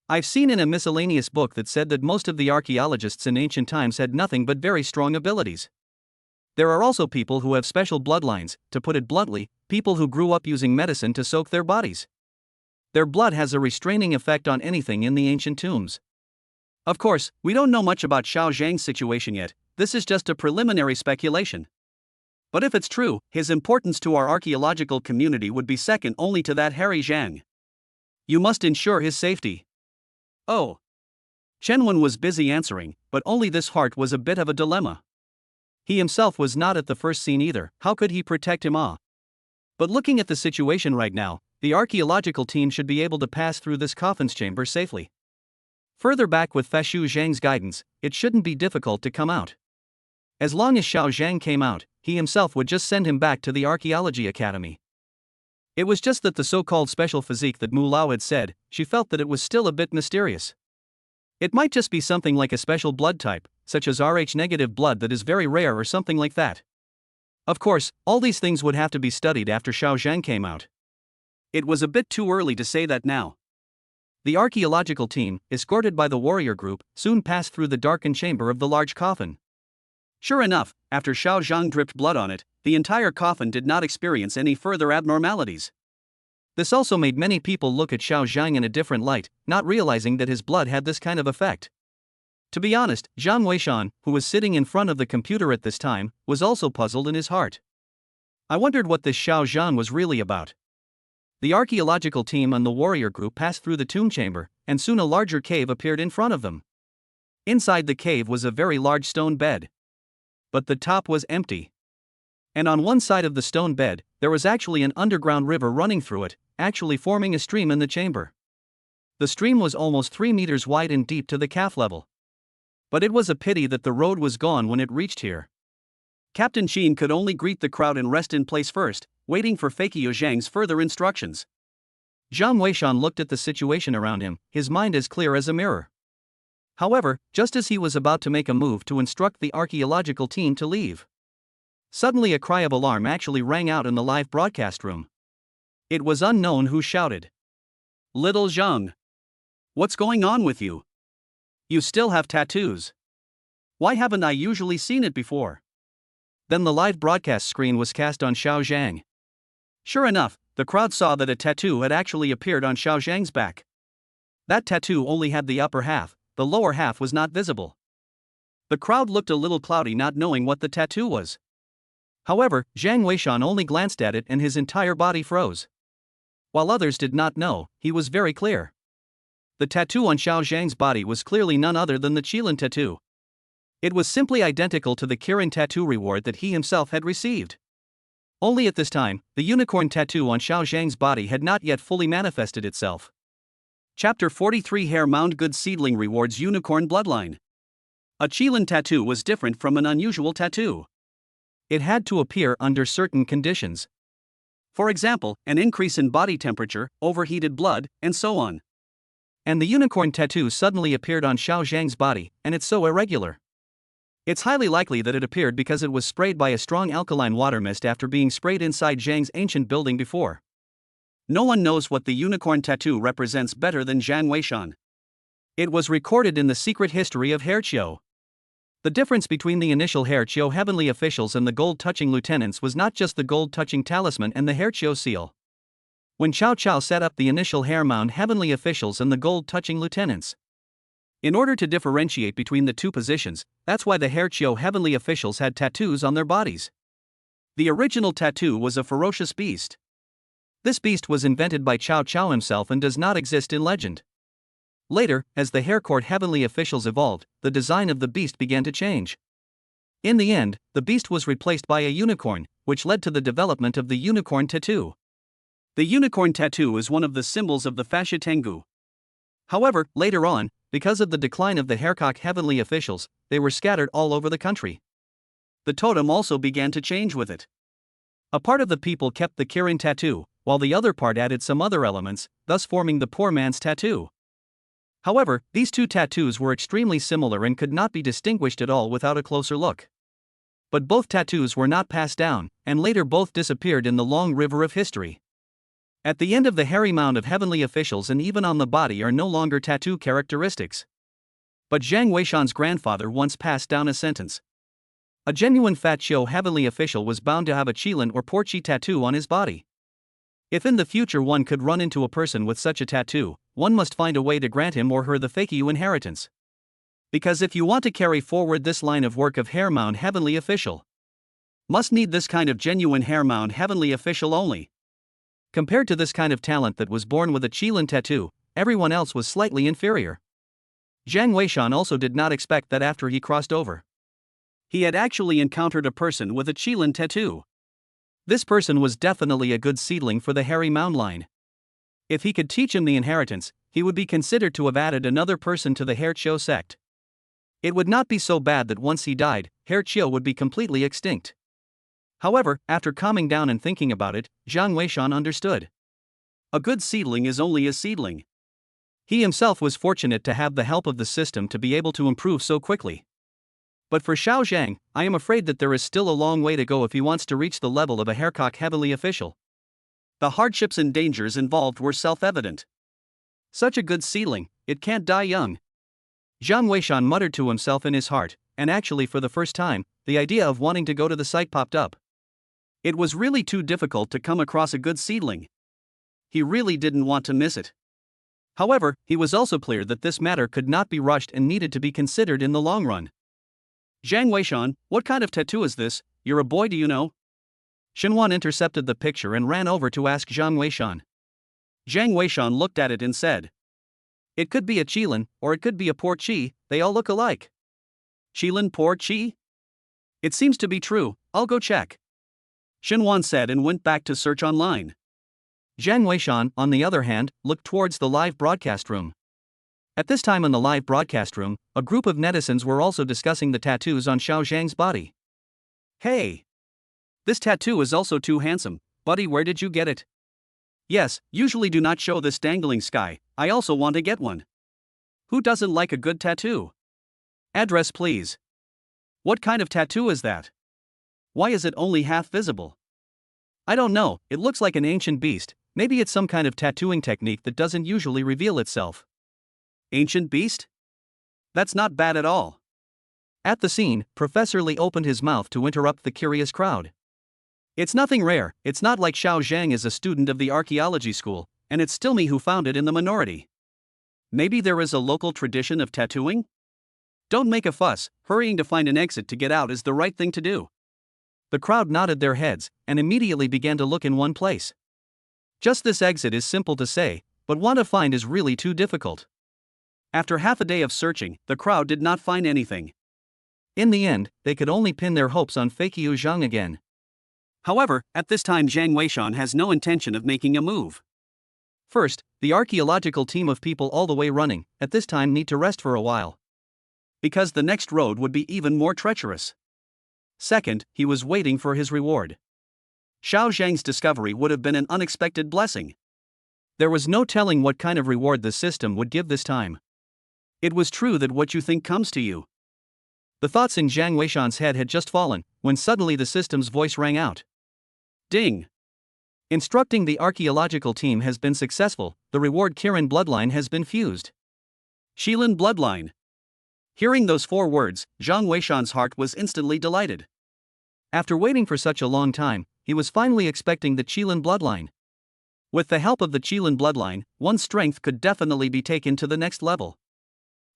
I've seen in a miscellaneous book that said that most of the archaeologists in ancient times had nothing but very strong abilities. There are also people who have special bloodlines, to put it bluntly, people who grew up using medicine to soak their bodies. Their blood has a restraining effect on anything in the ancient tombs. Of course, we don't know much about Xiao Zhang's situation yet, this is just a preliminary speculation. But if it's true, his importance to our archaeological community would be second only to that Harry Zhang. You must ensure his safety. Oh. Chenwen was busy answering, but only this heart was a bit of a dilemma. He himself was not at the first scene either, how could he protect him? But looking at the situation right now, the archaeological team should be able to pass through this coffin's chamber safely. Further back with Fashu Zhang's guidance, it shouldn't be difficult to come out. As long as Xiao Zhang came out, he himself would just send him back to the Archaeology Academy. It was just that the so-called special physique that Mu Lao had said, she felt that it was still a bit mysterious. It might just be something like a special blood type, such as Rh-negative blood that is very rare or something like that. Of course, all these things would have to be studied after Xiao Zhang came out. It was a bit too early to say that now. The archaeological team, escorted by the warrior group, soon passed through the darkened chamber of the large coffin. Sure enough, after Xiao Zhang dripped blood on it, the entire coffin did not experience any further abnormalities. This also made many people look at Xiao Zhang in a different light, not realizing that his blood had this kind of effect. To be honest, Zhang Weishan, who was sitting in front of the computer at this time, was also puzzled in his heart. I wondered what this Xiao Zhang was really about. The archaeological team and the warrior group passed through the tomb chamber, and soon a larger cave appeared in front of them. Inside the cave was a very large stone bed. But the top was empty. And on one side of the stone bed, there was actually an underground river running through it, actually forming a stream in the chamber. The stream was almost 3 meters wide and deep to the calf level. But it was a pity that the road was gone when it reached here. Captain Chen could only greet the crowd and rest in place first, waiting for Fakio Zhang's further instructions. Jiang Weishan looked at the situation around him, his mind as clear as a mirror. However, just as he was about to make a move to instruct the archaeological team to leave, suddenly a cry of alarm actually rang out in the live broadcast room. It was unknown who shouted. "Little Zhang! What's going on with you? You still have tattoos. Why haven't I usually seen it before?" Then the live broadcast screen was cast on Xiao Zhang. Sure enough, the crowd saw that a tattoo had actually appeared on Xiao Zhang's back. That tattoo only had the upper half, the lower half was not visible. The crowd looked a little cloudy, not knowing what the tattoo was. However, Jiang Weishan only glanced at it and his entire body froze. While others did not know, he was very clear. The tattoo on Xiao Zhang's body was clearly none other than the Qilin tattoo. It was simply identical to the Kirin tattoo reward that he himself had received. Only at this time, the unicorn tattoo on Xiao Zhang's body had not yet fully manifested itself. Chapter 43 Hair Mound Good Seedling Rewards Unicorn Bloodline. A Qilin tattoo was different from an unusual tattoo. It had to appear under certain conditions. For example, an increase in body temperature, overheated blood, and so on. And the unicorn tattoo suddenly appeared on Xiao Zhang's body, and it's so irregular. It's highly likely that it appeared because it was sprayed by a strong alkaline water mist after being sprayed inside Zhang's ancient building before. No one knows what the unicorn tattoo represents better than Jiang Weishan. It was recorded in the secret history of Hairchio. The difference between the initial Hairchio heavenly officials and the gold-touching lieutenants was not just the gold-touching talisman and the Hairchio seal. When Cao Cao set up the initial Hair Mound heavenly officials and the gold-touching lieutenants. In order to differentiate between the two positions, that's why the Hairchio heavenly officials had tattoos on their bodies. The original tattoo was a ferocious beast. This beast was invented by Cao Cao himself and does not exist in legend. Later, as the Hair Court heavenly officials evolved, the design of the beast began to change. In the end, the beast was replaced by a unicorn, which led to the development of the unicorn tattoo. The unicorn tattoo is one of the symbols of the fascia Tengu. However, later on, because of the decline of the Haircock heavenly officials, they were scattered all over the country. The totem also began to change with it. A part of the people kept the Kirin tattoo, while the other part added some other elements, thus forming the poor man's tattoo. However, these two tattoos were extremely similar and could not be distinguished at all without a closer look. But both tattoos were not passed down, and later both disappeared in the long river of history. At the end of the hairy mound of heavenly officials and even on the body are no longer tattoo characteristics. But Jiang Weishan's grandfather once passed down a sentence. A genuine Fat Shio heavenly official was bound to have a Qilin or Porchi tattoo on his body. If in the future one could run into a person with such a tattoo, one must find a way to grant him or her the Fakyu inheritance. Because if you want to carry forward this line of work of Hair Mound heavenly official, must need this kind of genuine Hair Mound heavenly official only. Compared to this kind of talent that was born with a Qilin tattoo, everyone else was slightly inferior. Jiang Weishan also did not expect that after he crossed over, he had actually encountered a person with a Qilin tattoo. This person was definitely a good seedling for the Hairy Mound line. If he could teach him the inheritance, he would be considered to have added another person to the Hairchio sect. It would not be so bad that once he died, Hairchio would be completely extinct. However, after calming down and thinking about it, Jiang Weishan understood. A good seedling is only a seedling. He himself was fortunate to have the help of the system to be able to improve so quickly. But for Xiao Zhang, I am afraid that there is still a long way to go if he wants to reach the level of a Haircock heavenly official. The hardships and dangers involved were self-evident. Such a good seedling, it can't die young. Jiang Weishan muttered to himself in his heart, and actually for the first time, the idea of wanting to go to the site popped up. It was really too difficult to come across a good seedling. He really didn't want to miss it. However, he was also clear that this matter could not be rushed and needed to be considered in the long run. Jiang Weishan, what kind of tattoo is this? You're a boy, do you know? Shenwan intercepted the picture and ran over to ask Jiang Weishan. Jiang Weishan looked at it and said, "It could be a Qilin, or it could be a Porchi, they all look alike." Qilin Porchi? It seems to be true, I'll go check. Shinwan said and went back to search online. Jiang Weishan, on the other hand, looked towards the live broadcast room. At this time in the live broadcast room, a group of netizens were also discussing the tattoos on Xiao Zhang's body. Hey! This tattoo is also too handsome, buddy, where did you get it? Yes, usually do not show this dangling sky, I also want to get one. Who doesn't like a good tattoo? Address please. What kind of tattoo is that? Why is it only half visible? I don't know, it looks like an ancient beast, maybe it's some kind of tattooing technique that doesn't usually reveal itself. Ancient beast? That's not bad at all. At the scene, Professor Lee opened his mouth to interrupt the curious crowd. It's nothing rare, it's not like Xiao Zhang is a student of the archaeology school, and it's still me who found it in the minority. Maybe there is a local tradition of tattooing? Don't make a fuss, hurrying to find an exit to get out is the right thing to do. The crowd nodded their heads, and immediately began to look in one place. Just this exit is simple to say, but what to find is really too difficult. After half a day of searching, the crowd did not find anything. In the end, they could only pin their hopes on Fakyu Zhang again. However, at this time Jiang Weishan has no intention of making a move. First, the archaeological team of people all the way running, at this time need to rest for a while. Because the next road would be even more treacherous. Second, he was waiting for his reward. Xiao Zhang's discovery would have been an unexpected blessing. There was no telling what kind of reward the system would give this time. It was true that what you think comes to you. The thoughts in Jiang Weishan's head had just fallen, when suddenly the system's voice rang out. Ding! Instructing the archaeological team has been successful, the reward Kirin bloodline has been fused. Qilin bloodline. Hearing those 4 words, Jiang Weishan's heart was instantly delighted. After waiting for such a long time, he was finally expecting the Qilin bloodline. With the help of the Qilin bloodline, one's strength could definitely be taken to the next level.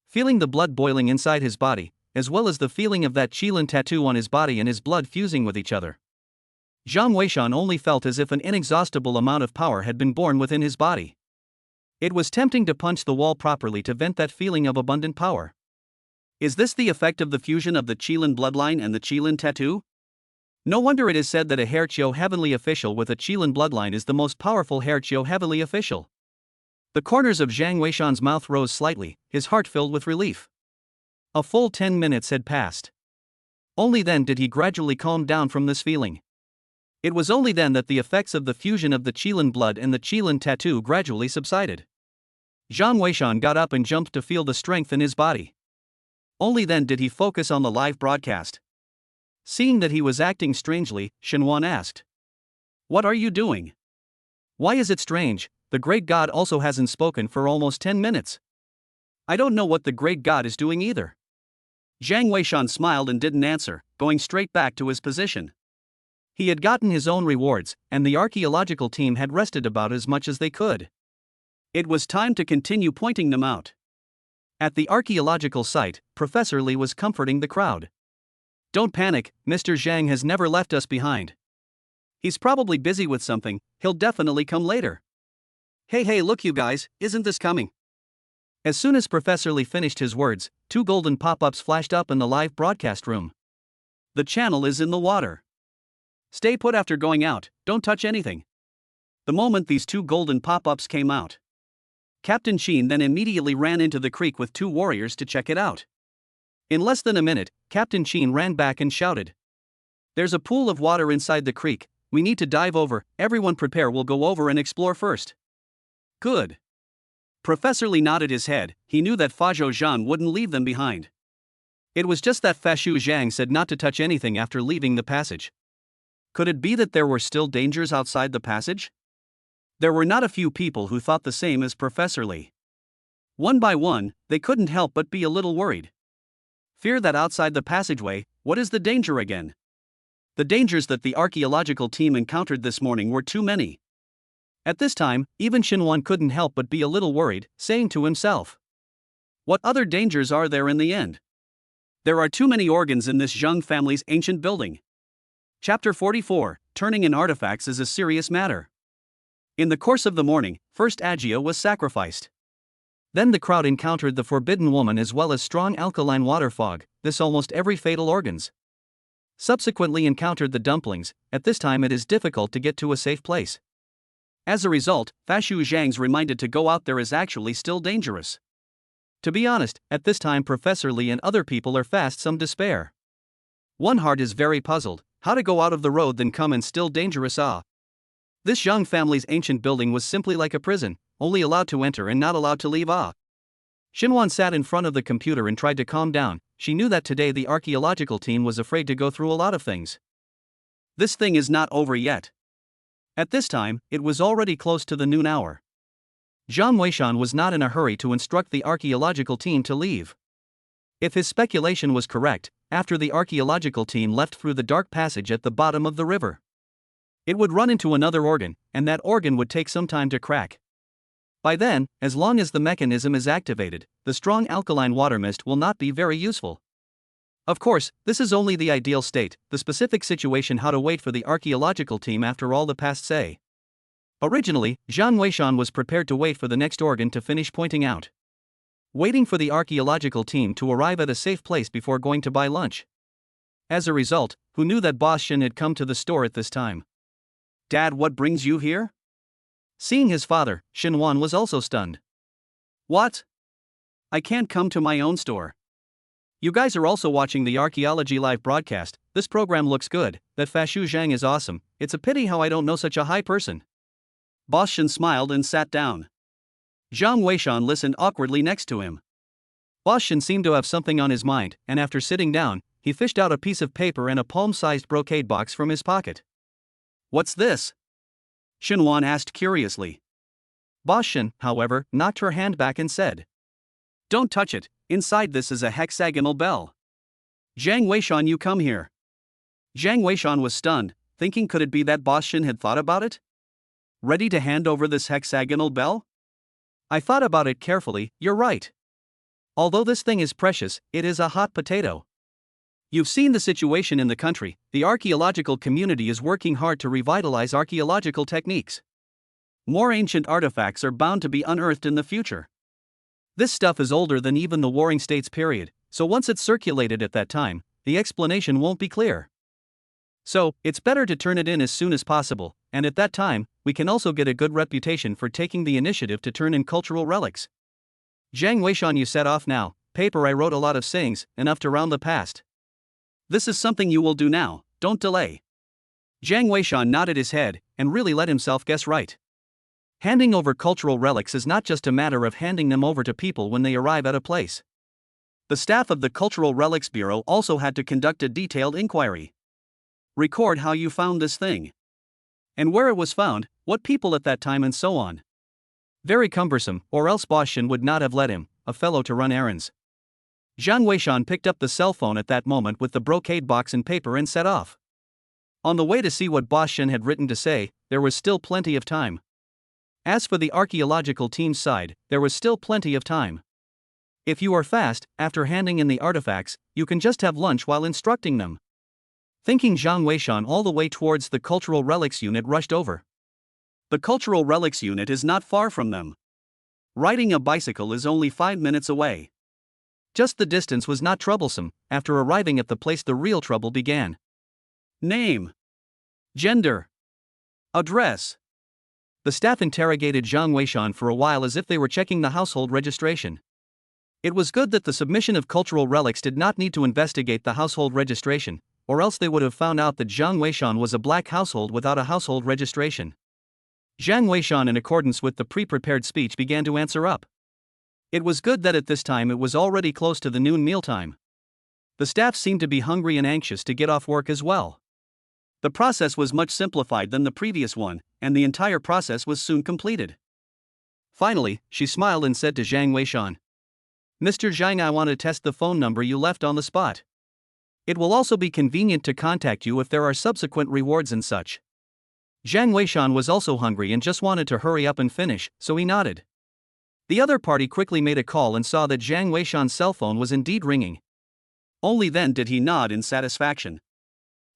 Feeling the blood boiling inside his body, as well as the feeling of that Qilin tattoo on his body and his blood fusing with each other, Jiang Weishan only felt as if an inexhaustible amount of power had been born within his body. It was tempting to punch the wall properly to vent that feeling of abundant power. Is this the effect of the fusion of the Qilin bloodline and the Qilin tattoo? No wonder it is said that a Herchio heavenly official with a Qilin bloodline is the most powerful Herchio heavenly official. The corners of Jiang Weishan's mouth rose slightly, his heart filled with relief. A full 10 minutes had passed. Only then did he gradually calm down from this feeling. It was only then that the effects of the fusion of the Qilin blood and the Qilin tattoo gradually subsided. Jiang Weishan got up and jumped to feel the strength in his body. Only then did he focus on the live broadcast. Seeing that he was acting strangely, Shinwan asked, "What are you doing? Why is it strange? The great god also hasn't spoken for almost 10 minutes. I don't know what the great god is doing either." Jiang Weishan smiled and didn't answer, going straight back to his position. He had gotten his own rewards, and the archaeological team had rested about as much as they could. It was time to continue pointing them out. At the archaeological site, Professor Lee was comforting the crowd. "Don't panic, Mr. Zhang has never left us behind. He's probably busy with something, he'll definitely come later. Hey look you guys, isn't this coming?" As soon as Professor Lee finished his words, 2 golden pop-ups flashed up in the live broadcast room. "The channel is in the water. Stay put after going out, don't touch anything." The moment these 2 golden pop-ups came out, Captain Chen then immediately ran into the creek with 2 warriors to check it out. In less than a minute, Captain Chen ran back and shouted, "There's a pool of water inside the creek, we need to dive over, everyone prepare, we'll go over and explore first." "Good." Professor Lee nodded his head, he knew that Fazhou Zhan wouldn't leave them behind. It was just that Fashu Zhang said not to touch anything after leaving the passage. Could it be that there were still dangers outside the passage? There were not a few people who thought the same as Professor Lee. One by one, they couldn't help but be a little worried. Fear that outside the passageway, what is the danger again? The dangers that the archaeological team encountered this morning were too many. At this time, even Shinwan couldn't help but be a little worried, saying to himself, "What other dangers are there in the end? There are too many organs in this Jeang family's ancient building." Chapter 44, Turning in Artifacts is a Serious Matter. In the course of the morning, first Agia was sacrificed. Then the crowd encountered the forbidden woman as well as strong alkaline water fog, this almost every fatal organs. subsequently encountered the dumplings. At this time it is difficult to get to a safe place. As a result, Fashu Zhang's reminded to go out there is actually still dangerous. To be honest, at this time Professor Li and other people are fast some despair. One heart is very puzzled, how to go out of the road then come and still dangerous This Jeang family's ancient building was simply like a prison, only allowed to enter and not allowed to leave Xinhuan sat in front of the computer and tried to calm down. She knew that today the archaeological team was afraid to go through a lot of things. This thing is not over yet. At this time, it was already close to the noon hour. Zhang Weishan was not in a hurry to instruct the archaeological team to leave. If his speculation was correct, after the archaeological team left through the dark passage at the bottom of the river, it would run into another organ, and that organ would take some time to crack. By then, as long as the mechanism is activated, the strong alkaline water mist will not be very useful. Of course, this is only the ideal state, the specific situation how to wait for the archaeological team after all the past say. Originally, Zhang Weishan was prepared to wait for the next organ to finish pointing out. Waiting for the archaeological team to arrive at a safe place before going to buy lunch. As a result, who knew that Boss Shin had come to the store at this time? Dad, what brings you here? Seeing his father, Xinhuan was also stunned. What? I can't come to my own store. You guys are also watching the Archaeology Live broadcast. This program looks good, that Fashu Zhang is awesome, it's a pity how I don't know such a high person. Boss Shin smiled and sat down. Zhang Weishan listened awkwardly next to him. Boss Shin seemed to have something on his mind, and after sitting down, he fished out a piece of paper and a palm-sized brocade box from his pocket. What's this? Xinhuan asked curiously. Boss Shin, however, knocked her hand back and said, Don't touch it, inside this is a hexagonal bell. Zhang Weishan, you come here. Zhang Weishan was stunned, thinking could it be that Boss Shin had thought about it? Ready to hand over this hexagonal bell? I thought about it carefully, you're right. Although this thing is precious, it is a hot potato. You've seen the situation in the country, the archaeological community is working hard to revitalize archaeological techniques. More ancient artifacts are bound to be unearthed in the future. This stuff is older than even the Warring States period, so once it's circulated at that time, the explanation won't be clear. So, it's better to turn it in as soon as possible, and at that time, we can also get a good reputation for taking the initiative to turn in cultural relics. Zhang Weishan, you set off now. Paper, I wrote a lot of sayings, enough to round the past. This is something you will do now, don't delay. Zhang Weishan nodded his head, and really let himself guess right. Handing over cultural relics is not just a matter of handing them over to people when they arrive at a place. The staff of the Cultural Relics Bureau also had to conduct a detailed inquiry. Record how you found this thing. And where it was found, what people at that time and so on. Very cumbersome, or else Boss Shin would not have let him, a fellow, to run errands. Zhang Weishan picked up the cell phone at that moment with the brocade box and paper and set off. On the way to see what Boss Shin had written to say, there was still plenty of time. As for the archaeological team's side, there was still plenty of time. If you are fast, after handing in the artifacts, you can just have lunch while instructing them. Thinking, Zhang Weishan all the way towards the Cultural Relics Unit rushed over. The Cultural Relics Unit is not far from them. Riding a bicycle is only 5 minutes away. Just the distance was not troublesome. After arriving at the place, the real trouble began. Name. Gender. Address. The staff interrogated Zhang Weishan for a while as if they were checking the household registration. It was good that the submission of cultural relics did not need to investigate the household registration, or else they would have found out that Zhang Weishan was a black household without a household registration. Zhang Weishan, in accordance with the pre-prepared speech, began to answer up. It was good that at this time it was already close to the noon mealtime. The staff seemed to be hungry and anxious to get off work as well. The process was much simplified than the previous one, and the entire process was soon completed. Finally, she smiled and said to Zhang Weishan, Mr. Zhang, I want to test the phone number you left on the spot. It will also be convenient to contact you if there are subsequent rewards and such. Zhang Weishan was also hungry and just wanted to hurry up and finish, so he nodded. The other party quickly made a call and saw that Zhang Weishan's cell phone was indeed ringing. Only then did he nod in satisfaction.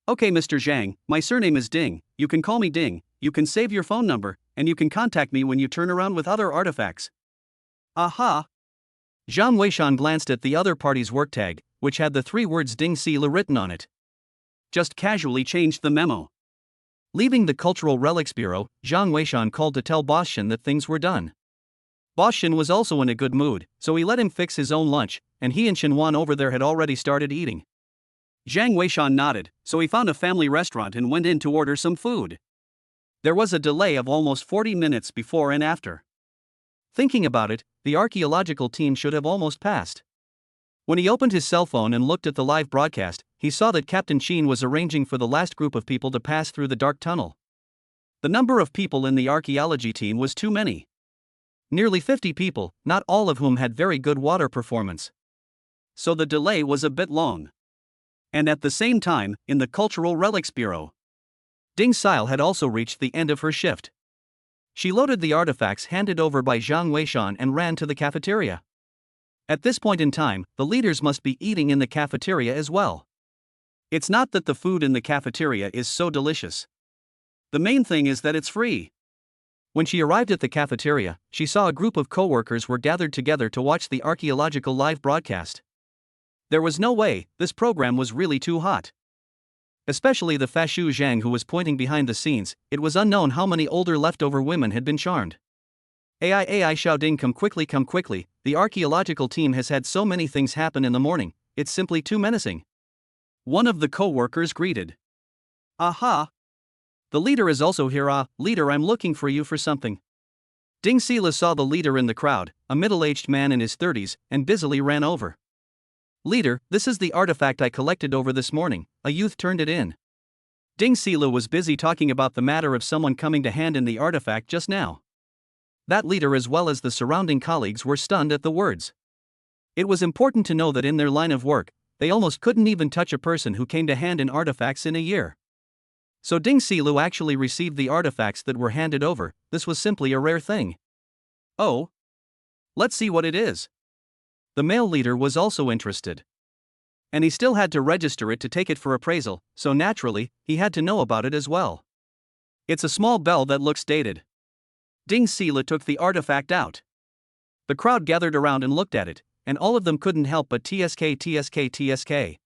Okay, Mr. Zhang, my surname is Ding, you can call me Ding, you can save your phone number, and you can contact me when you turn around with other artifacts. Aha! Zhang Weishan glanced at the other party's work tag, which had the 3 words Ding Sila written on it. just casually changed the memo. Leaving the Cultural Relics Bureau, Zhang Weishan called to tell Boss Shen that things were done. Boss Shen was also in a good mood, so he let him fix his own lunch, and he and Shenwan over there had already started eating. Jiang Weishan nodded, so he found a family restaurant and went in to order some food. There was a delay of almost 40 minutes before and after. Thinking about it, the archaeological team should have almost passed. When he opened his cell phone and looked at the live broadcast, he saw that Captain Chen was arranging for the last group of people to pass through the dark tunnel. The number of people in the archaeology team was too many. Nearly 50 people, not all of whom had very good water performance. So the delay was a bit long. And at the same time, in the Cultural Relics Bureau, Ding Sil had also reached the end of her shift. She loaded the artifacts handed over by Zhang Weishan and ran to the cafeteria. At this point in time, the leaders must be eating in the cafeteria as well. It's not that the food in the cafeteria is so delicious. The main thing is that it's free. When she arrived at the cafeteria, she saw a group of co-workers were gathered together to watch the archaeological live broadcast. There was no way, this program was really too hot. Especially the Fashu Zhang who was pointing behind the scenes, it was unknown how many older leftover women had been charmed. AI Xiaoding, come quickly, the archaeological team has had so many things happen in the morning, it's simply too menacing. One of the co-workers greeted. Aha! The leader is also here. Leader, I'm looking for you for something. Ding Sila saw the leader in the crowd, a middle-aged man in his 30s, and busily ran over. Leader, this is the artifact I collected over this morning, a youth turned it in. Ding Sila was busy talking about the matter of someone coming to hand in the artifact just now. That leader as well as the surrounding colleagues were stunned at the words. It was important to know that in their line of work, they almost couldn't even touch a person who came to hand in artifacts in a year. So Ding Silu actually received the artifacts that were handed over. This was simply a rare thing. Oh? Let's see what it is. The male leader was also interested. And he still had to register it to take it for appraisal, so naturally, he had to know about it as well. It's a small bell that looks dated. Ding Sila took the artifact out. The crowd gathered around and looked at it, and all of them couldn't help but TSK.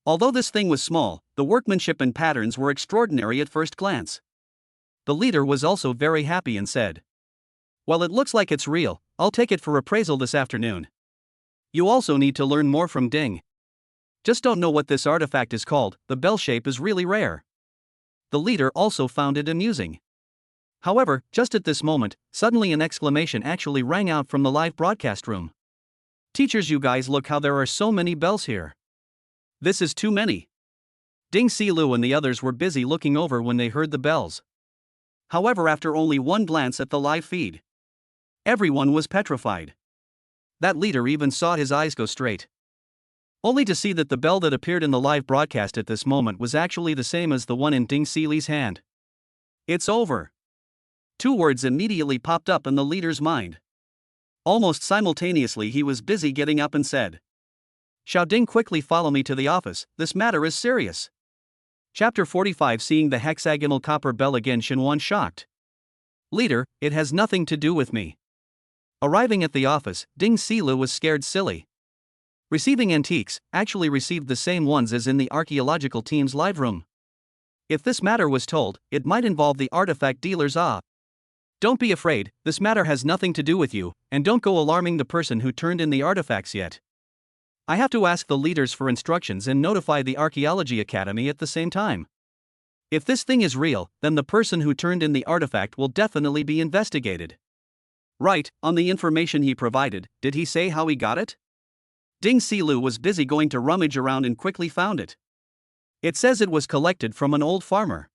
Although this thing was small, the workmanship and patterns were extraordinary at first glance. The leader was also very happy and said, "Well, it looks like it's real, I'll take it for appraisal this afternoon." You also need to learn more from Ding. Just don't know what this artifact is called, the bell shape is really rare. The leader also found it amusing. However, just at this moment, suddenly an exclamation actually rang out from the live broadcast room. "Teachers, you guys, look how there are so many bells here. This is too many." Ding Silu and the others were busy looking over when they heard the bells. However, after only one glance at the live feed, everyone was petrified. That leader even saw his eyes go straight. Only to see that the bell that appeared in the live broadcast at this moment was actually the same as the one in Ding Sili's hand. "It's over." Two words immediately popped up in the leader's mind. Almost simultaneously he was busy getting up and said, "Xiao Ding, quickly follow me to the office, this matter is serious." Chapter 45. Seeing the hexagonal copper bell again, Shenwan shocked. "Leader, it has nothing to do with me." Arriving at the office, Ding Silu was scared silly. Receiving antiques, actually received the same ones as in the archaeological team's live room. If this matter was told, it might involve the artifact dealers. Don't be afraid, this matter has nothing to do with you, and don't go alarming the person who turned in the artifacts yet. I have to ask the leaders for instructions and notify the Archaeology Academy at the same time. If this thing is real, then the person who turned in the artifact will definitely be investigated." "Right, on the information he provided, did he say how he got it?" Ding Silu was busy going to rummage around and quickly found it. "It says it was collected from an old farmer."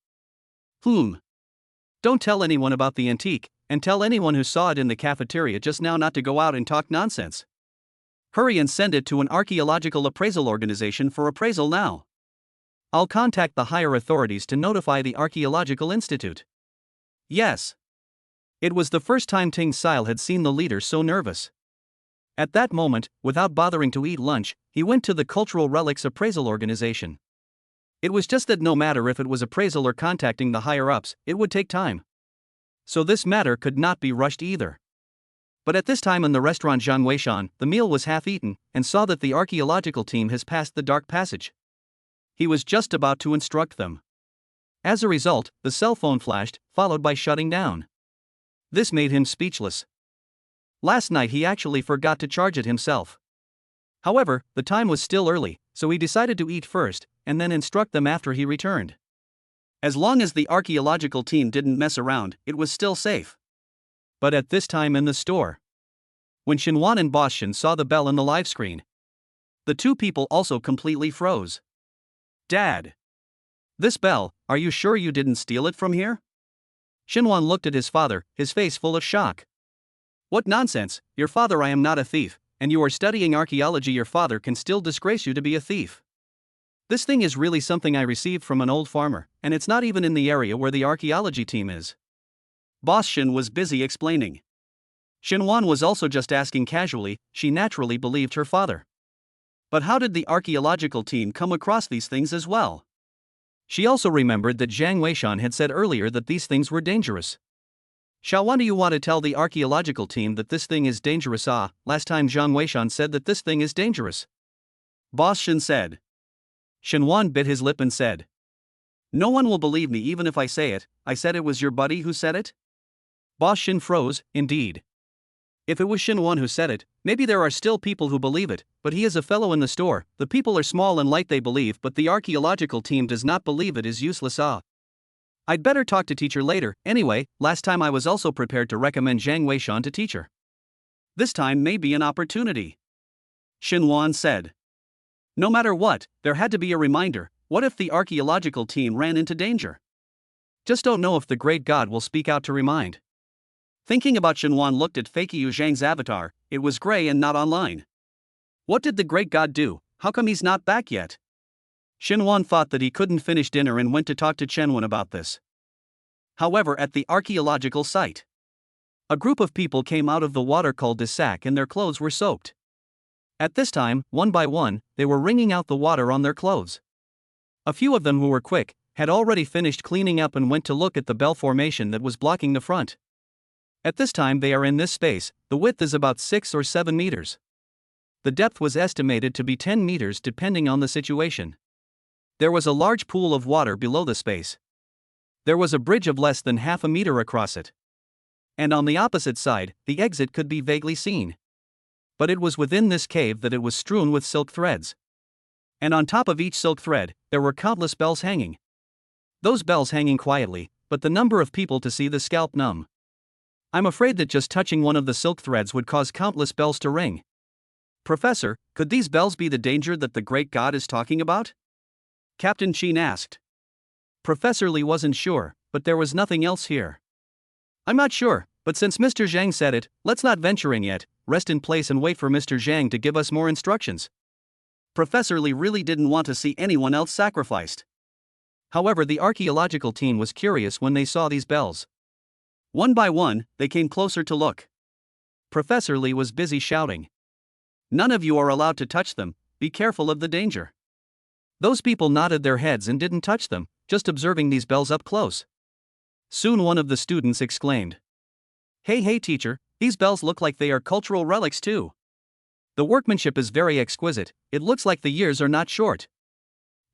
Don't tell anyone about the antique, and tell anyone who saw it in the cafeteria just now not to go out and talk nonsense. Hurry and send it to an archaeological appraisal organization for appraisal now. I'll contact the higher authorities to notify the Archaeological Institute." Yes. It was the first time Ting Sil had seen the leader so nervous. At that moment, without bothering to eat lunch, he went to the Cultural Relics Appraisal Organization. It was just that no matter if it was appraisal or contacting the higher-ups, it would take time. So this matter could not be rushed either. But at this time in the restaurant Zhang Weishan, the meal was half eaten, and saw that the archaeological team has passed the dark passage. He was just about to instruct them. As a result, the cell phone flashed, followed by shutting down. This made him speechless. Last night he actually forgot to charge it himself. However, the time was still early, so he decided to eat first, and then instruct them after he returned. As long as the archaeological team didn't mess around, it was still safe. But at this time in the store, when Shinwan and Boss Shin saw the bell on the live screen, the two people also completely froze. Dad! This bell, are you sure you didn't steal it from here? Shinwan looked at his father, his face full of shock. What nonsense, your father, I am not a thief, and you are studying archaeology. Your father can still disgrace you to be a thief. This thing is really something I received from an old farmer, and it's not even in the area where the archaeology team is. Boss Shin was busy explaining. Shinwan was also just asking casually, she naturally believed her father. But how did the archaeological team come across these things as well? She also remembered that Zhang Weishan had said earlier that these things were dangerous. Xiaowan, do you want to tell the archaeological team that this thing is dangerous? Last time Zhang Weishan said that this thing is dangerous. Boss Shin said. Shinwan bit his lip and said, no one will believe me even if I say it. I said it was your buddy who said it? Boss Shin froze, indeed. If it was Shinwan who said it, maybe there are still people who believe it, but he is a fellow in the store. The people are small and light, they believe, but the archaeological team does not believe. It is useless. I'd better talk to teacher later. Anyway, last time I was also prepared to recommend Zhang Weishan to teacher. This time may be an opportunity. Shinwan said. No matter what, there had to be a reminder. What if the archaeological team ran into danger? Just don't know if the great god will speak out to remind. Thinking about, Shinwan looked at Fakey Zhang's avatar. It was gray and not online. What did the great god do? How come he's not back yet? Shinwan thought that he couldn't finish dinner and went to talk to Chenwan about this. However, at the archaeological site, a group of people came out of the water cul-de-sac and their clothes were soaked. At this time, one by one, they were wringing out the water on their clothes. A few of them who were quick had already finished cleaning up and went to look at the bell formation that was blocking the front. At this time they are in this space. The width is about 6 or 7 meters. The depth was estimated to be 10 meters depending on the situation. There was a large pool of water below the space. There was a bridge of less than half a meter across it. And on the opposite side, the exit could be vaguely seen. But it was within this cave that it was strewn with silk threads. And on top of each silk thread, there were countless bells hanging. Those bells hanging quietly, but the number of people to see the scalp numb. I'm afraid that just touching one of the silk threads would cause countless bells to ring. Professor, could these bells be the danger that the great god is talking about? Captain Chen asked. Professor Li wasn't sure, but there was nothing else here. I'm not sure, but since Mr. Zhang said it, let's not venture in yet, rest in place and wait for Mr. Zhang to give us more instructions. Professor Li really didn't want to see anyone else sacrificed. However, the archaeological team was curious when they saw these bells. One by one, they came closer to look. Professor Li was busy shouting. None of you are allowed to touch them, be careful of the danger. Those people nodded their heads and didn't touch them, just observing these bells up close. Soon one of the students exclaimed. Hey teacher, these bells look like they are cultural relics too. The workmanship is very exquisite, it looks like the years are not short.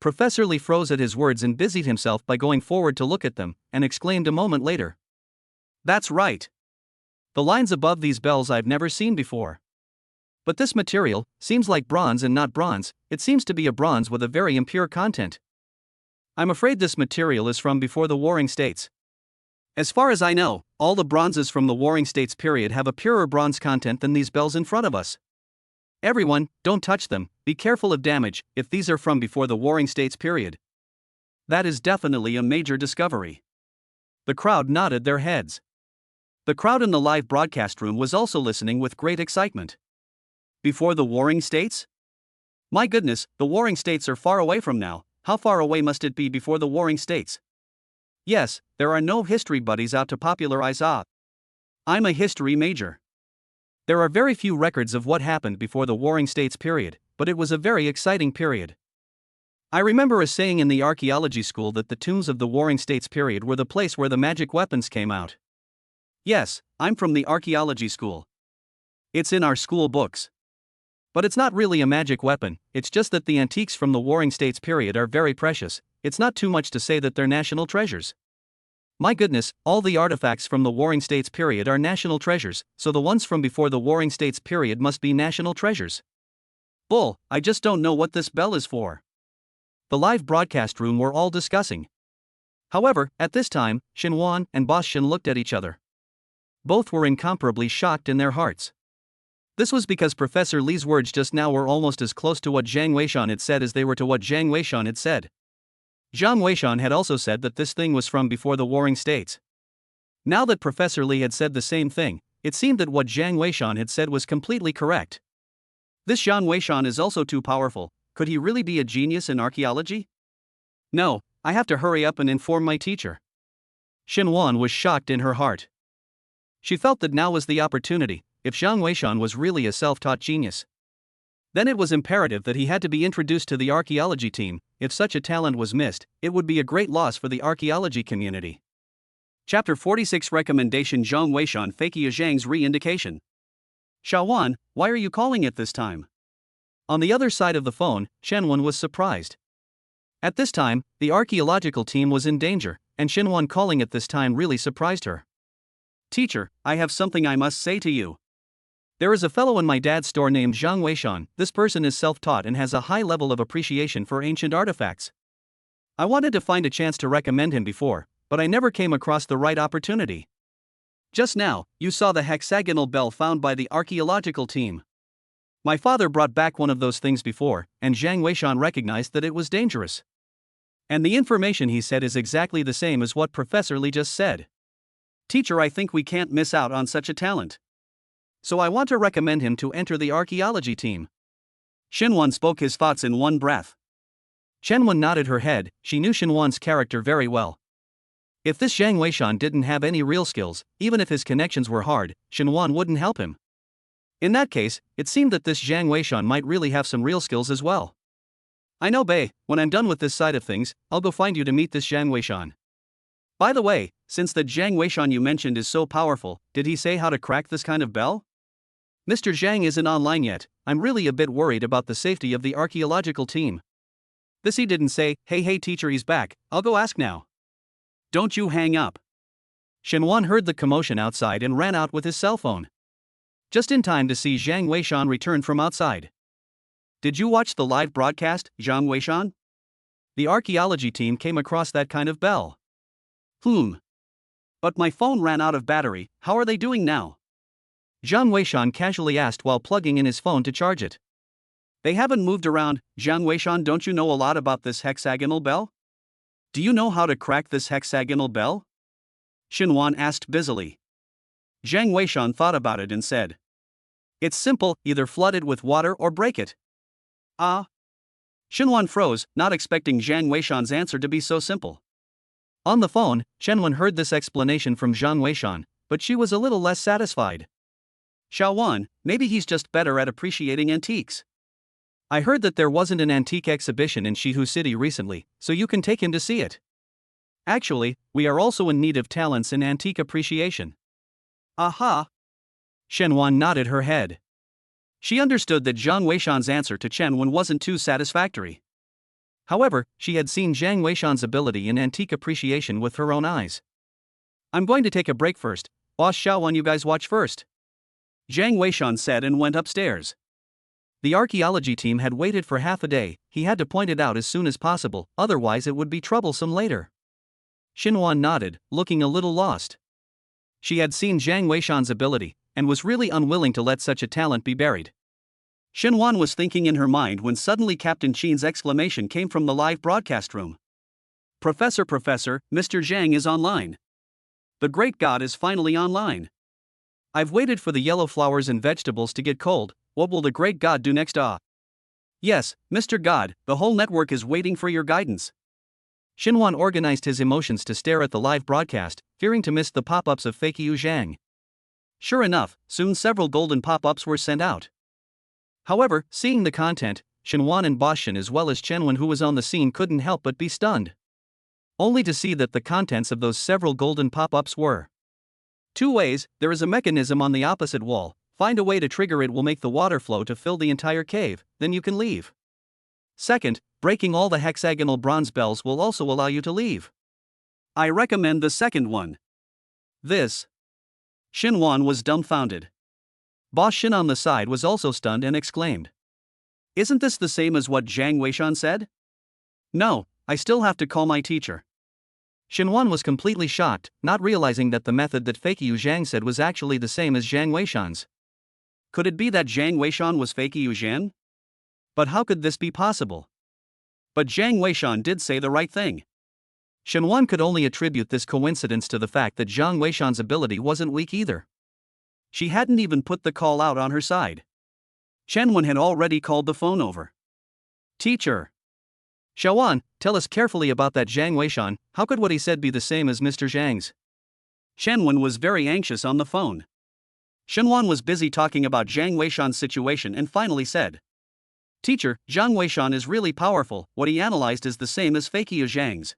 Professor Li froze at his words and busied himself by going forward to look at them, and exclaimed a moment later. That's right. The lines above these bells I've never seen before. But this material seems like bronze and not bronze. It seems to be a bronze with a very impure content. I'm afraid this material is from before the Warring States. As far as I know, all the bronzes from the Warring States period have a purer bronze content than these bells in front of us. Everyone, don't touch them, be careful of damage, if these are from before the Warring States period. That is definitely a major discovery. The crowd nodded their heads. The crowd in the live broadcast room was also listening with great excitement. Before the Warring States? My goodness, the Warring States are far away from now. How far away must it be before the Warring States? Yes, there are no history buddies out to popularize. I'm a history major. There are very few records of what happened before the Warring States period, but it was a very exciting period. I remember a saying in the archaeology school that the tombs of the Warring States period were the place where the magic weapons came out. Yes, I'm from the archaeology school. It's in our school books. But it's not really a magic weapon, it's just that the antiques from the Warring States period are very precious. It's not too much to say that they're national treasures. My goodness, all the artifacts from the Warring States period are national treasures, so the ones from before the Warring States period must be national treasures. Bull, I just don't know what this bell is for. The live broadcast room were all discussing. However, at this time, Shinwan and Boss Shin looked at each other. Both were incomparably shocked in their hearts. This was because Professor Li's words just now were almost as close to what Zhang Weishan had said as they were to what Zhang Weishan had said. Zhang Weishan had also said that this thing was from before the Warring States. Now that Professor Li had said the same thing, it seemed that what Zhang Weishan had said was completely correct. This Zhang Weishan is also too powerful. Could he really be a genius in archaeology? No, I have to hurry up and inform my teacher. Shinwan was shocked in her heart. She felt that now was the opportunity. If Zhang Weishan was really a self-taught genius, then it was imperative that he had to be introduced to the archaeology team. If such a talent was missed, it would be a great loss for the archaeology community. Chapter 46 Recommendation Zhang Weishan Fakia Zhang's re-indication. Shawan, why are you calling it this time? On the other side of the phone, Shenwan was surprised. At this time, the archaeological team was in danger, and Shinwan calling it this time really surprised her. Teacher, I have something I must say to you. There is a fellow in my dad's store named Zhang Weishan. This person is self-taught and has a high level of appreciation for ancient artifacts. I wanted to find a chance to recommend him before, but I never came across the right opportunity. Just now, you saw the hexagonal bell found by the archaeological team. My father brought back one of those things before, and Zhang Weishan recognized that it was dangerous. And the information he said is exactly the same as what Professor Li just said. Teacher, I think we can't miss out on such a talent. So I want to recommend him to enter the archaeology team. Shinwan spoke his thoughts in one breath. Shenwan nodded her head. She knew Shinwan's character very well. If this Zhang Weishan didn't have any real skills, even if his connections were hard, Shinwan wouldn't help him. In that case, it seemed that this Zhang Weishan might really have some real skills as well. I know, Bei, when I'm done with this side of things, I'll go find you to meet this Zhang Weishan. By the way, since that Zhang Weishan you mentioned is so powerful, did he say how to crack this kind of bell? Mr. Zhang isn't online yet. I'm really a bit worried about the safety of the archaeological team. This he didn't say. Hey teacher, he's back. I'll go ask now. Don't you hang up. Shinwan heard the commotion outside and ran out with his cell phone. Just in time to see Zhang Weishan return from outside. Did you watch the live broadcast, Zhang Weishan? The archaeology team came across that kind of bell. But my phone ran out of battery. How are they doing now? Zhang Weishan casually asked while plugging in his phone to charge it. They haven't moved around. Zhang Weishan, don't you know a lot about this hexagonal bell? Do you know how to crack this hexagonal bell? Shinwan asked busily. Zhang Weishan thought about it and said. It's simple, either flood it with water or break it. Ah. Shinwan froze, not expecting Zhang Weishan's answer to be so simple. On the phone, Shenwan heard this explanation from Zhang Weishan, but she was a little less satisfied. Shawan, maybe he's just better at appreciating antiques. I heard that there wasn't an antique exhibition in Shihu City recently, so you can take him to see it. Actually, we are also in need of talents in antique appreciation. Aha! Shenwan nodded her head. She understood that Zhang Weishan's answer to Chen wasn't too satisfactory. However, she had seen Zhang Weishan's ability in antique appreciation with her own eyes. I'm going to take a break first. Boss Shawan, you guys watch first. Zhang Weishan said and went upstairs. The archaeology team had waited for half a day. He had to point it out as soon as possible, otherwise it would be troublesome later. Shinwan nodded, looking a little lost. She had seen Zhang Weishan's ability, and was really unwilling to let such a talent be buried. Shinwan was thinking in her mind when suddenly Captain Qin's exclamation came from the live broadcast room. Professor, Mr. Zhang is online. The great god is finally online. I've waited for the yellow flowers and vegetables to get cold. What will the great god do next? Yes, Mr. God, the whole network is waiting for your guidance. Shinwan organized his emotions to stare at the live broadcast, fearing to miss the pop-ups of fake Yu Zhang. Sure enough, soon several golden pop-ups were sent out. However, seeing the content, Shinwan and Boshin as well as Chenwen who was on the scene couldn't help but be stunned. Only to see that the contents of those several golden pop-ups were 2 ways. There is a mechanism on the opposite wall, Find a way to trigger it will make the water flow to fill the entire cave, then you can leave. Second, breaking all the hexagonal bronze bells will also allow you to leave. I recommend the second one. This. Shinwan was dumbfounded. Boss Shin on the side was also stunned and exclaimed. Isn't this the same as what Jeang Weishan said? No, I still have to call my teacher. Shinwan was completely shocked, not realizing that the method that Fakyu Zhang said was actually the same as Jeang Weishan's. Could it be that Jeang Weishan was Fakyu Zhang? But how could this be possible? But Jeang Weishan did say the right thing. Shinwan could only attribute this coincidence to the fact that Jeang Weishan's ability wasn't weak either. She hadn't even put the call out on her side. Chen Wen had already called the phone over. Teacher. Shawan, tell us carefully about that Jeang Weishan. How could what he said be the same as Mr. Zhang's? Chen Wen was very anxious on the phone. Shinwan was busy talking about Jeang Weishan's situation and finally said, Teacher, Jeang Weishan is really powerful. What he analyzed is the same as Fakyu Zhang's.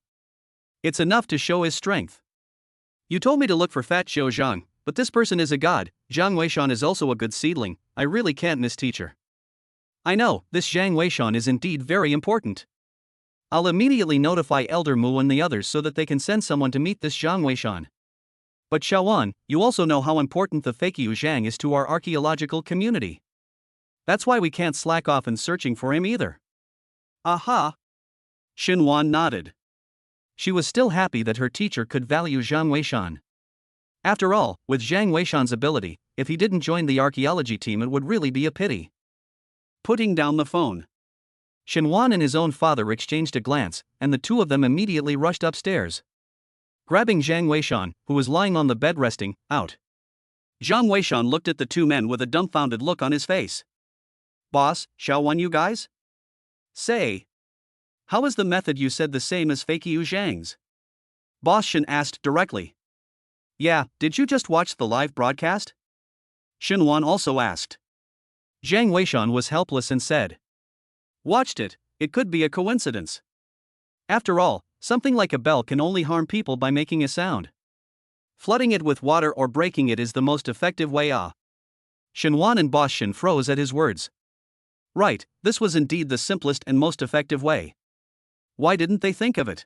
It's enough to show his strength. You told me to look for Fat Xiao Zhang, but this person is a god. Jeang Weishan is also a good seedling. I really can't miss teacher. I know, this Jeang Weishan is indeed very important. I'll immediately notify Elder Mu and the others so that they can send someone to meet this Jeang Weishan. But Shawan, you also know how important the Fakyu Zhang is to our archaeological community. That's why we can't slack off in searching for him either. Aha! Shinwan nodded. She was still happy that her teacher could value Jeang Weishan. After all, with Jeang Weishan's ability, if he didn't join the archaeology team it would really be a pity. Putting down the phone. Shinwan and his own father exchanged a glance, and the two of them immediately rushed upstairs. Grabbing Jeang Weishan, who was lying on the bed resting, out. Jeang Weishan looked at the two men with a dumbfounded look on his face. Boss, Shawan you guys? Say. How is the method you said the same as Fakyu Zhang's? Boss Shin asked directly. Yeah, did you just watch the live broadcast? Shinwan also asked. Jeang Weishan was helpless and said. Watched it, it could be a coincidence. After all, something like a bell can only harm people by making a sound. Flooding it with water or breaking it is the most effective way. Shinwan and Boss Shin froze at his words. Right, this was indeed the simplest and most effective way. Why didn't they think of it?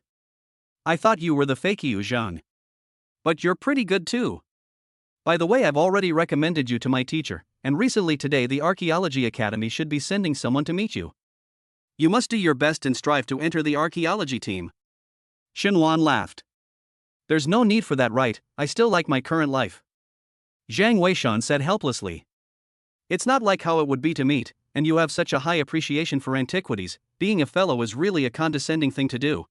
I thought you were the Fakyu Zhang. But you're pretty good too. By the way, I've already recommended you to my teacher, and recently today the Archaeology Academy should be sending someone to meet you. You must do your best and strive to enter the archaeology team. Shinwan laughed. There's no need for that, right? I still like my current life. Jeang Weishan said helplessly. It's not like how it would be to meet, and you have such a high appreciation for antiquities. Being a fellow is really a condescending thing to do.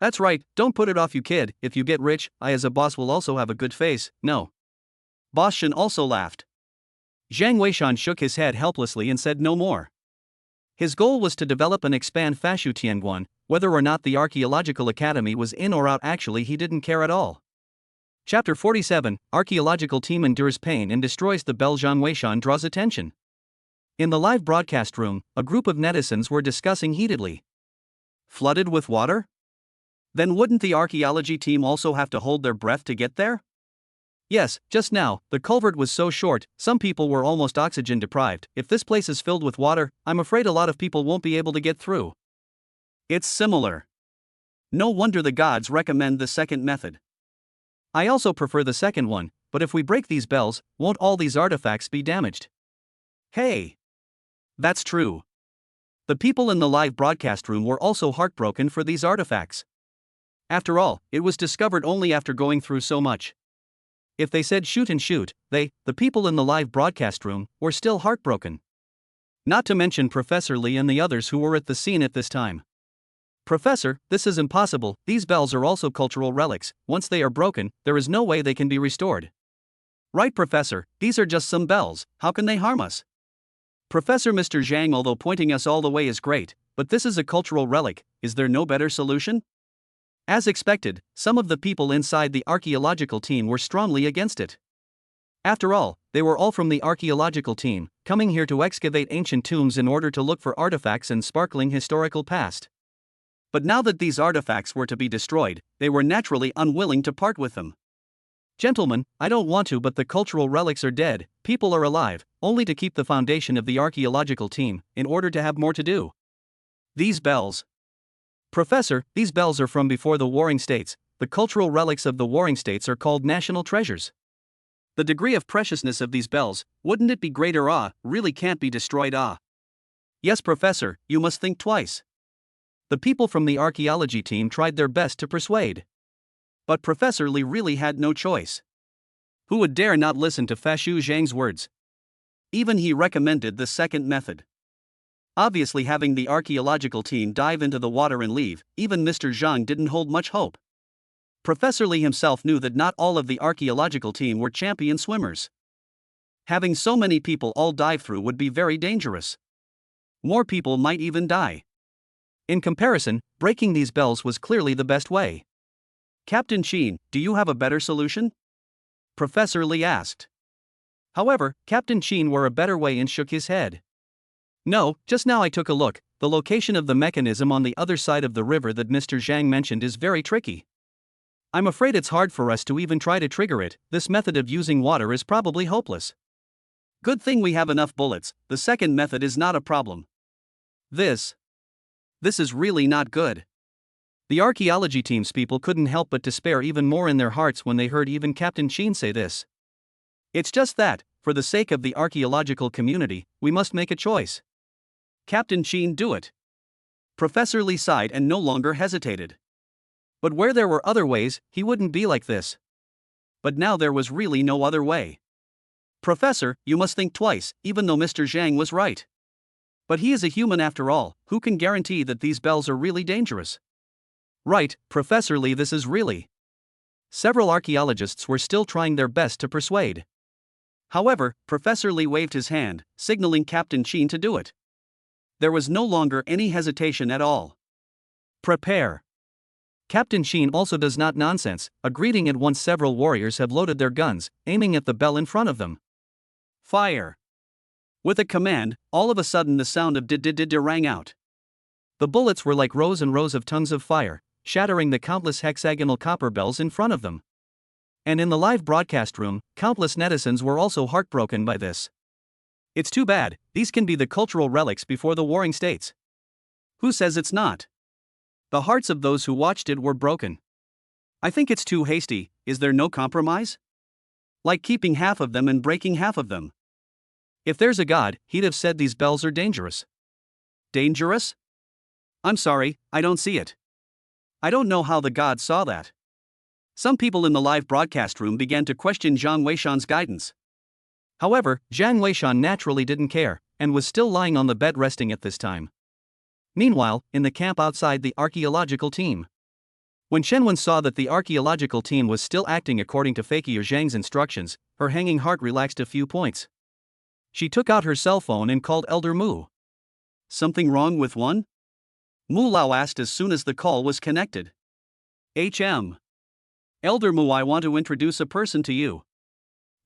That's right, don't put it off, you kid. If you get rich, I as a boss will also have a good face. No. Boss Shin also laughed. Jeang Weishan shook his head helplessly and said no more. His goal was to develop and expand Fashu Tianguan. Whether or not the Archaeological Academy was in or out, actually he didn't care at all. Chapter 47, Archaeological Team endures pain and destroys the bell. Jeang Weishan draws attention. In the live broadcast room, a group of netizens were discussing heatedly. Flooded with water? Then wouldn't the archaeology team also have to hold their breath to get there? Yes, just now, the culvert was so short, some people were almost oxygen deprived. If this place is filled with water, I'm afraid a lot of people won't be able to get through. It's similar. No wonder the gods recommend the second method. I also prefer the second one, but if we break these bells, won't all these artifacts be damaged? Hey! That's true. The people in the live broadcast room were also heartbroken for these artifacts. After all, it was discovered only after going through so much. If they said shoot and shoot, the people in the live broadcast room, were still heartbroken. Not to mention Professor Lee and the others who were at the scene at this time. Professor, this is impossible. These bells are also cultural relics. Once they are broken, there is no way they can be restored. Right, Professor, these are just some bells. How can they harm us? Professor Mr. Zhang, although pointing us all the way is great, but this is a cultural relic. Is there no better solution? As expected, some of the people inside the archaeological team were strongly against it. After all, they were all from the archaeological team, coming here to excavate ancient tombs in order to look for artifacts and sparkling historical past. But now that these artifacts were to be destroyed, they were naturally unwilling to part with them. Gentlemen, I don't want to, but the cultural relics are dead, people are alive, only to keep the foundation of the archaeological team, in order to have more to do. These bells. Professor, these bells are from before the Warring States. The cultural relics of the Warring States are called national treasures. The degree of preciousness of these bells, wouldn't it be greater? Really can't be destroyed. Yes, Professor, you must think twice. The people from the archaeology team tried their best to persuade. But Professor Li really had no choice. Who would dare not listen to Fashu Zhang's words? Even he recommended the second method. Obviously, having the archaeological team dive into the water and leave, even Mr. Jeang didn't hold much hope. Professor Li himself knew that not all of the archaeological team were champion swimmers. Having so many people all dive through would be very dangerous. More people might even die. In comparison, breaking these bells was clearly the best way. Captain Chen, do you have a better solution? Professor Li asked. However, Captain Chen wore a better way and shook his head. No, just now I took a look. The location of the mechanism on the other side of the river that Mr. Zhang mentioned is very tricky. I'm afraid it's hard for us to even try to trigger it. This method of using water is probably hopeless. Good thing we have enough bullets. The second method is not a problem. This is really not good. The archaeology team's people couldn't help but despair even more in their hearts when they heard even Captain Chen say this. It's just that, for the sake of the archaeological community, we must make a choice. Captain Chen, do it. Professor Li sighed and no longer hesitated. But where there were other ways, he wouldn't be like this. But now there was really no other way. Professor, you must think twice, even though Mr. Zhang was right. But he is a human after all, who can guarantee that these bells are really dangerous? Right, Professor Li, this is really. Several archaeologists were still trying their best to persuade. However, Professor Li waved his hand, signaling Captain Chen to do it. There was no longer any hesitation at all. Prepare. Captain Chen also does not nonsense, agreeing at once. Several warriors have loaded their guns, aiming at the bell in front of them. Fire! With a command, all of a sudden the sound of did rang out. The bullets were like rows and rows of tongues of fire, shattering the countless hexagonal copper bells in front of them. And in the live broadcast room, countless netizens were also heartbroken by this. It's too bad, these can be the cultural relics before the Warring States. Who says it's not? The hearts of those who watched it were broken. I think it's too hasty. Is there no compromise? Like keeping half of them and breaking half of them. If there's a god, he'd have said these bells are dangerous. Dangerous? I'm sorry, I don't see it. I don't know how the god saw that. Some people in the live broadcast room began to question Zhang Weishan's guidance. However, Zhang Weishan naturally didn't care, and was still lying on the bed resting at this time. Meanwhile, in the camp outside the archaeological team. When Shenwen saw that the archaeological team was still acting according to Fakir Zhang's instructions, her hanging heart relaxed a few points. She took out her cell phone and called Elder Mu. Something wrong with one? Mu Lao asked as soon as the call was connected. HM. Elder Mu, I want to introduce a person to you.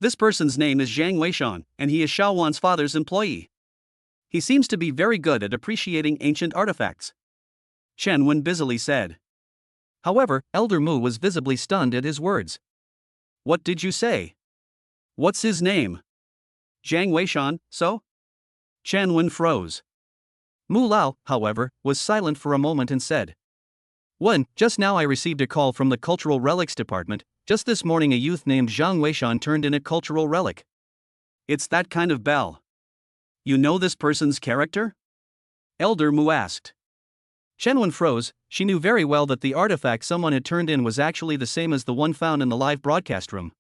This person's name is Zhang Weishan, and he is Xiaowan's father's employee. He seems to be very good at appreciating ancient artifacts. Chen Wen busily said. However, Elder Mu was visibly stunned at his words. What did you say? What's his name? Zhang Weishan, so? Chen Wen froze. Mu Lao, however, was silent for a moment and said. Just now I received a call from the Cultural Relics Department. Just this morning a youth named Zhang Weishan turned in a cultural relic. It's that kind of bell. You know this person's character? Elder Mu asked. Shenwen froze. She knew very well that the artifact someone had turned in was actually the same as the one found in the live broadcast room.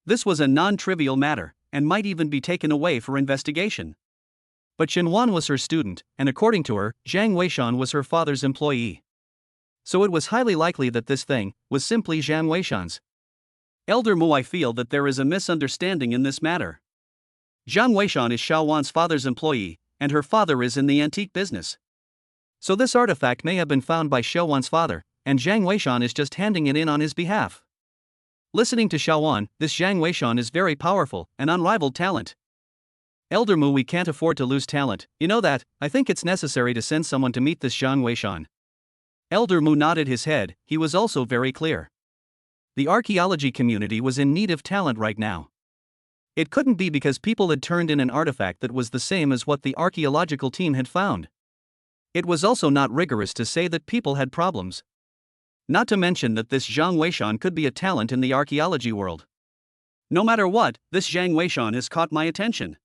This was a non-trivial matter, and might even be taken away for investigation. But Shenwan was her student, and according to her, Zhang Weishan was her father's employee. So it was highly likely that this thing was simply Zhang Weishan's. Elder Mu, I feel that there is a misunderstanding in this matter. Zhang Weishan is Xiaowan's father's employee, and her father is in the antique business. So this artifact may have been found by Xiaowan's father, and Zhang Weishan is just handing it in on his behalf. Listening to Xiaowan, this Zhang Weishan is very powerful, an unrivaled talent. Elder Mu, we can't afford to lose talent, you know that. I think it's necessary to send someone to meet this Zhang Weishan. Elder Mu nodded his head, he was also very clear. The archaeology community was in need of talent right now. It couldn't be because people had turned in an artifact that was the same as what the archaeological team had found. It was also not rigorous to say that people had problems. Not to mention that this Zhang Weishan could be a talent in the archaeology world. No matter what, this Zhang Weishan has caught my attention.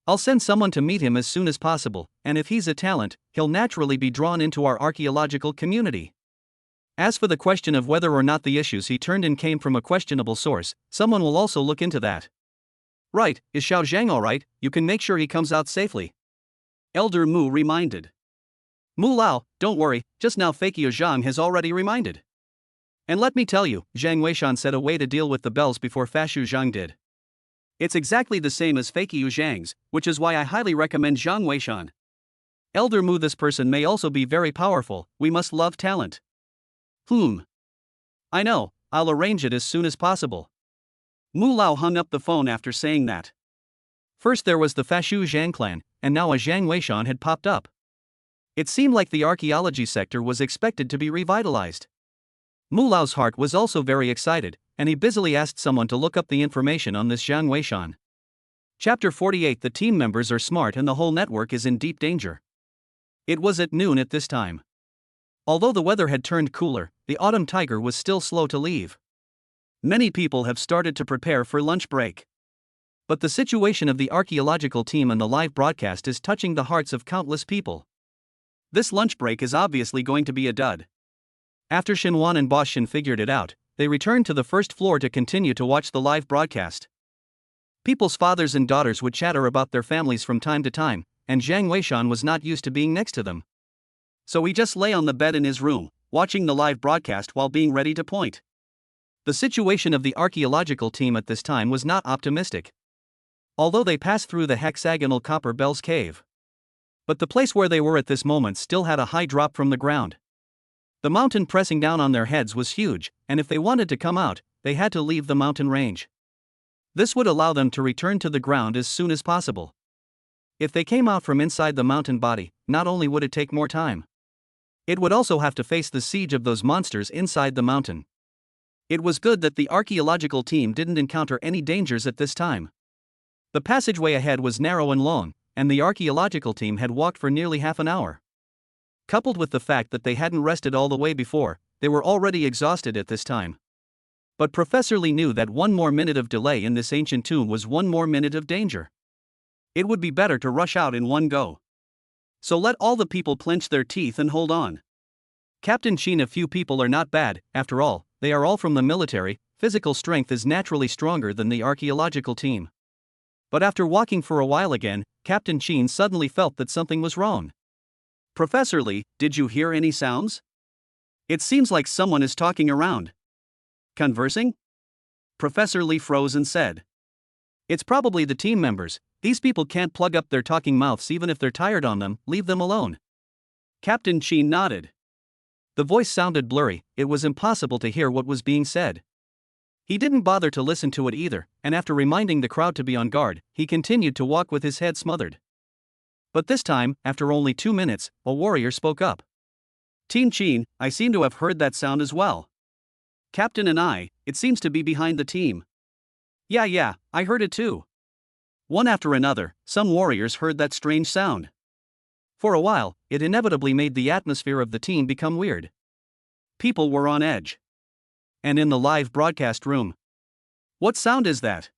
I'll send someone to meet him as soon as possible, and if he's a talent, he'll naturally be drawn into our archaeological community. As for the question of whether or not the issues he turned in came from a questionable source, someone will also look into that. Right, is Xiao Zhang alright? You can make sure he comes out safely. Elder Mu reminded. Mu Lao, don't worry, just now Fakio Zhang has already reminded. And let me tell you, Zhang Weishan said a way to deal with the bells before Fashu Zhang did. It's exactly the same as Fakio Zhang's, which is why I highly recommend Zhang Weishan. Elder Mu, this person may also be very powerful, we must love talent. I know, I'll arrange it as soon as possible. Mu Lao hung up the phone after saying that. First there was the Fashu Zhang clan, and now a Zhang Weishan had popped up. It seemed like the archaeology sector was expected to be revitalized. Mu Lao's heart was also very excited, and he busily asked someone to look up the information on this Zhang Weishan. Chapter 48. The team members are smart and the whole network is in deep danger. It was at noon at this time. Although the weather had turned cooler, the autumn tiger was still slow to leave. Many people have started to prepare for lunch break. But the situation of the archaeological team and the live broadcast is touching the hearts of countless people. This lunch break is obviously going to be a dud. After Shinwan and Boss Shin figured it out, they returned to the first floor to continue to watch the live broadcast. People's fathers and daughters would chatter about their families from time to time, and Zhang Weishan was not used to being next to them. So he just lay on the bed in his room, watching the live broadcast while being ready to point. The situation of the archaeological team at this time was not optimistic. Although they passed through the hexagonal Copper Bells cave. But the place where they were at this moment still had a high drop from the ground. The mountain pressing down on their heads was huge, and if they wanted to come out, they had to leave the mountain range. This would allow them to return to the ground as soon as possible. If they came out from inside the mountain body, not only would it take more time, it would also have to face the siege of those monsters inside the mountain. It was good that the archaeological team didn't encounter any dangers at this time. The passageway ahead was narrow and long, and the archaeological team had walked for nearly half an hour. Coupled with the fact that they hadn't rested all the way before, they were already exhausted at this time. But Professor Lee knew that one more minute of delay in this ancient tomb was one more minute of danger. It would be better to rush out in one go. So let all the people clench their teeth and hold on. Captain Chen, a few people are not bad, after all, they are all from the military, physical strength is naturally stronger than the archaeological team. But after walking for a while again, Captain Chen suddenly felt that something was wrong. Professor Lee, did you hear any sounds? It seems like someone is talking around. Conversing? Professor Lee froze and said. It's probably the team members, these people can't plug up their talking mouths even if they're tired on them, leave them alone. Captain Chen nodded. The voice sounded blurry, it was impossible to hear what was being said. He didn't bother to listen to it either, and after reminding the crowd to be on guard, he continued to walk with his head smothered. But this time, after only 2 minutes, a warrior spoke up. Team Chen, I seem to have heard that sound as well. Captain and I, it seems to be behind the team. Yeah, I heard it too. One after another, some warriors heard that strange sound. For a while, it inevitably made the atmosphere of the team become weird. People were on edge. And in the live broadcast room. What sound is that?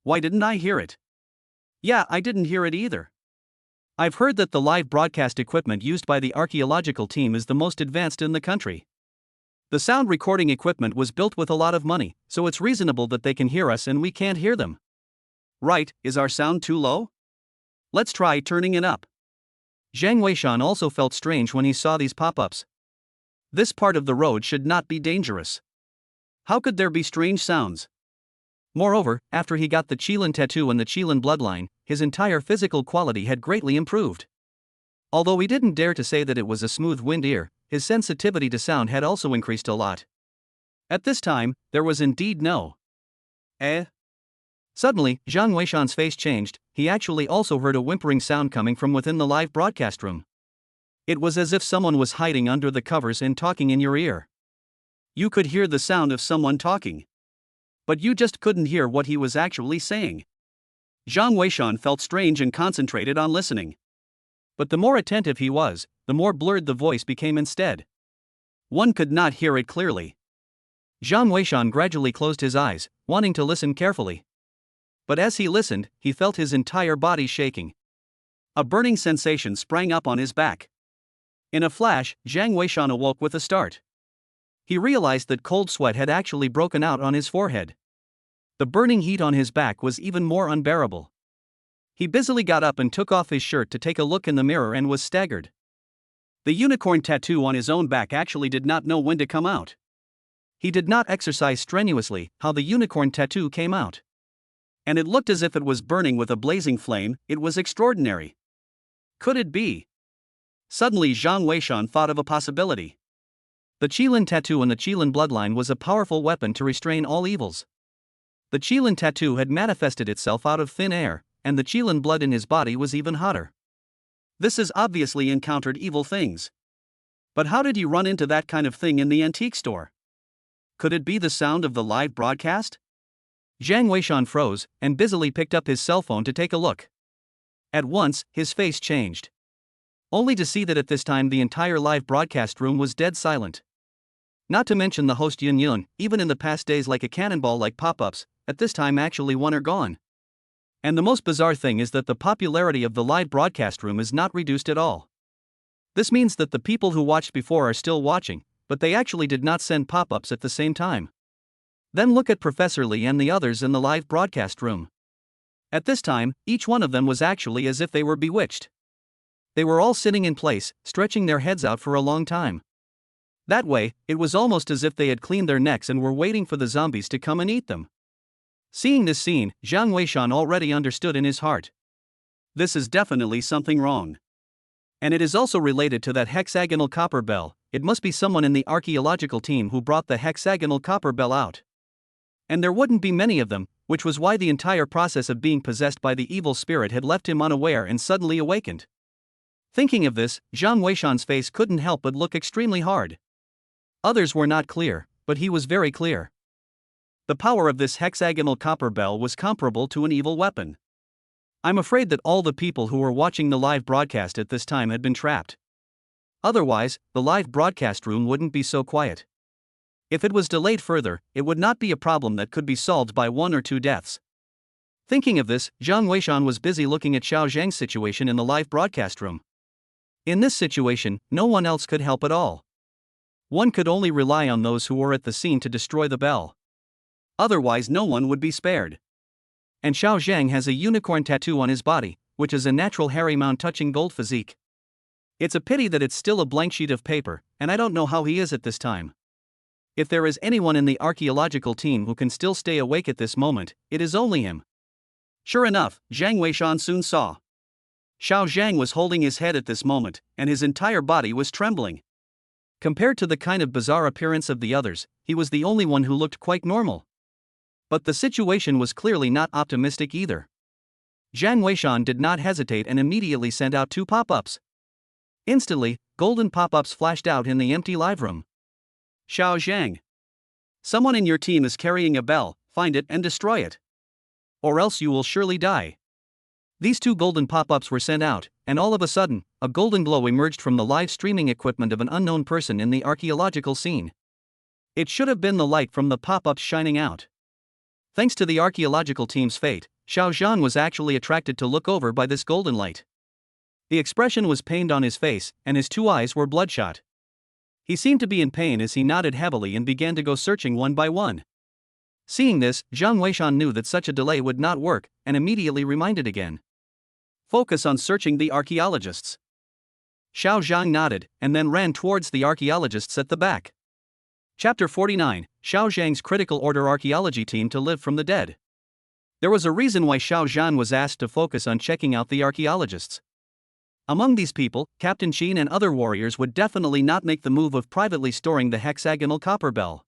Why didn't I hear it? Yeah, I didn't hear it either. I've heard that the live broadcast equipment used by the archaeological team is the most advanced in the country. The sound recording equipment was built with a lot of money, so it's reasonable that they can hear us and we can't hear them. Right, is our sound too low? Let's try turning it up. Zhang Weishan also felt strange when he saw these pop-ups. This part of the road should not be dangerous. How could there be strange sounds? Moreover, after he got the Qilin tattoo and the Qilin bloodline, his entire physical quality had greatly improved. Although he didn't dare to say that it was a smooth wind ear, his sensitivity to sound had also increased a lot. At this time, there was indeed no Suddenly, Zhang Weishan's face changed, he actually also heard a whimpering sound coming from within the live broadcast room. It was as if someone was hiding under the covers and talking in your ear. You could hear the sound of someone talking. But you just couldn't hear what he was actually saying. Zhang Weishan felt strange and concentrated on listening. But the more attentive he was, the more blurred the voice became instead. One could not hear it clearly. Zhang Weishan gradually closed his eyes, wanting to listen carefully. But as he listened, he felt his entire body shaking. A burning sensation sprang up on his back. In a flash, Zhang Weishan awoke with a start. He realized that cold sweat had actually broken out on his forehead. The burning heat on his back was even more unbearable. He busily got up and took off his shirt to take a look in the mirror and was staggered. The unicorn tattoo on his own back actually did not know when to come out. He did not exercise strenuously how the unicorn tattoo came out. And it looked as if it was burning with a blazing flame. It was extraordinary. Could it be? Suddenly Zhang Weishan thought of a possibility. The Qilin tattoo in the Qilin bloodline was a powerful weapon to restrain all evils. The Qilin tattoo had manifested itself out of thin air, and the Qilin blood in his body was even hotter. This has obviously encountered evil things. But how did he run into that kind of thing in the antique store? Could it be the sound of the live broadcast? Zhang Weishan froze, and busily picked up his cell phone to take a look. At once, his face changed. Only to see that at this time the entire live broadcast room was dead silent. Not to mention the host Yun Yun, even in the past days like a cannonball like pop-ups, at this time actually one are gone. And the most bizarre thing is that the popularity of the live broadcast room is not reduced at all. This means that the people who watched before are still watching, but they actually did not send pop-ups at the same time. Then look at Professor Lee and the others in the live broadcast room. At this time, each one of them was actually as if they were bewitched. They were all sitting in place, stretching their heads out for a long time. That way, it was almost as if they had cleaned their necks and were waiting for the zombies to come and eat them. Seeing this scene, Zhang Weishan already understood in his heart. This is definitely something wrong. And it is also related to that hexagonal copper bell. It must be someone in the archaeological team who brought the hexagonal copper bell out. And there wouldn't be many of them, which was why the entire process of being possessed by the evil spirit had left him unaware and suddenly awakened. Thinking of this, Zhang Weishan's face couldn't help but look extremely hard. Others were not clear, but he was very clear. The power of this hexagonal copper bell was comparable to an evil weapon. I'm afraid that all the people who were watching the live broadcast at this time had been trapped. Otherwise, the live broadcast room wouldn't be so quiet. If it was delayed further, it would not be a problem that could be solved by 1 or 2 deaths. Thinking of this, Zhang Weishan was busy looking at Xiao Zhang's situation in the live broadcast room. In this situation, no one else could help at all. One could only rely on those who were at the scene to destroy the bell. Otherwise no one would be spared. And Xiao Zhang has a unicorn tattoo on his body, which is a natural hairy mound-touching gold physique. It's a pity that it's still a blank sheet of paper, and I don't know how he is at this time. If there is anyone in the archaeological team who can still stay awake at this moment, it is only him. Sure enough, Zhang Weishan soon saw. Xiao Zhang was holding his head at this moment, and his entire body was trembling. Compared to the kind of bizarre appearance of the others, he was the only one who looked quite normal. But the situation was clearly not optimistic either. Zhang Weishan did not hesitate and immediately sent out 2 pop-ups. Instantly, golden pop-ups flashed out in the empty live room. Xiao Zhang. Someone in your team is carrying a bell, find it and destroy it. Or else you will surely die. These 2 golden pop-ups were sent out, and all of a sudden, a golden glow emerged from the live streaming equipment of an unknown person in the archaeological scene. It should have been the light from the pop-ups shining out. Thanks to the archaeological team's fate, Xiao Zhan was actually attracted to look over by this golden light. The expression was pained on his face, and his 2 eyes were bloodshot. He seemed to be in pain as he nodded heavily and began to go searching one by one. Seeing this, Zhang Weishan knew that such a delay would not work, and immediately reminded again. Focus on searching the archaeologists. Xiao Zhang nodded, and then ran towards the archaeologists at the back. Chapter 49, Xiao Zhang's Critical Order Archaeology Team to Live from the Dead. There was a reason why Xiao Zhan was asked to focus on checking out the archaeologists. Among these people, Captain Qin and other warriors would definitely not make the move of privately storing the hexagonal copper bell.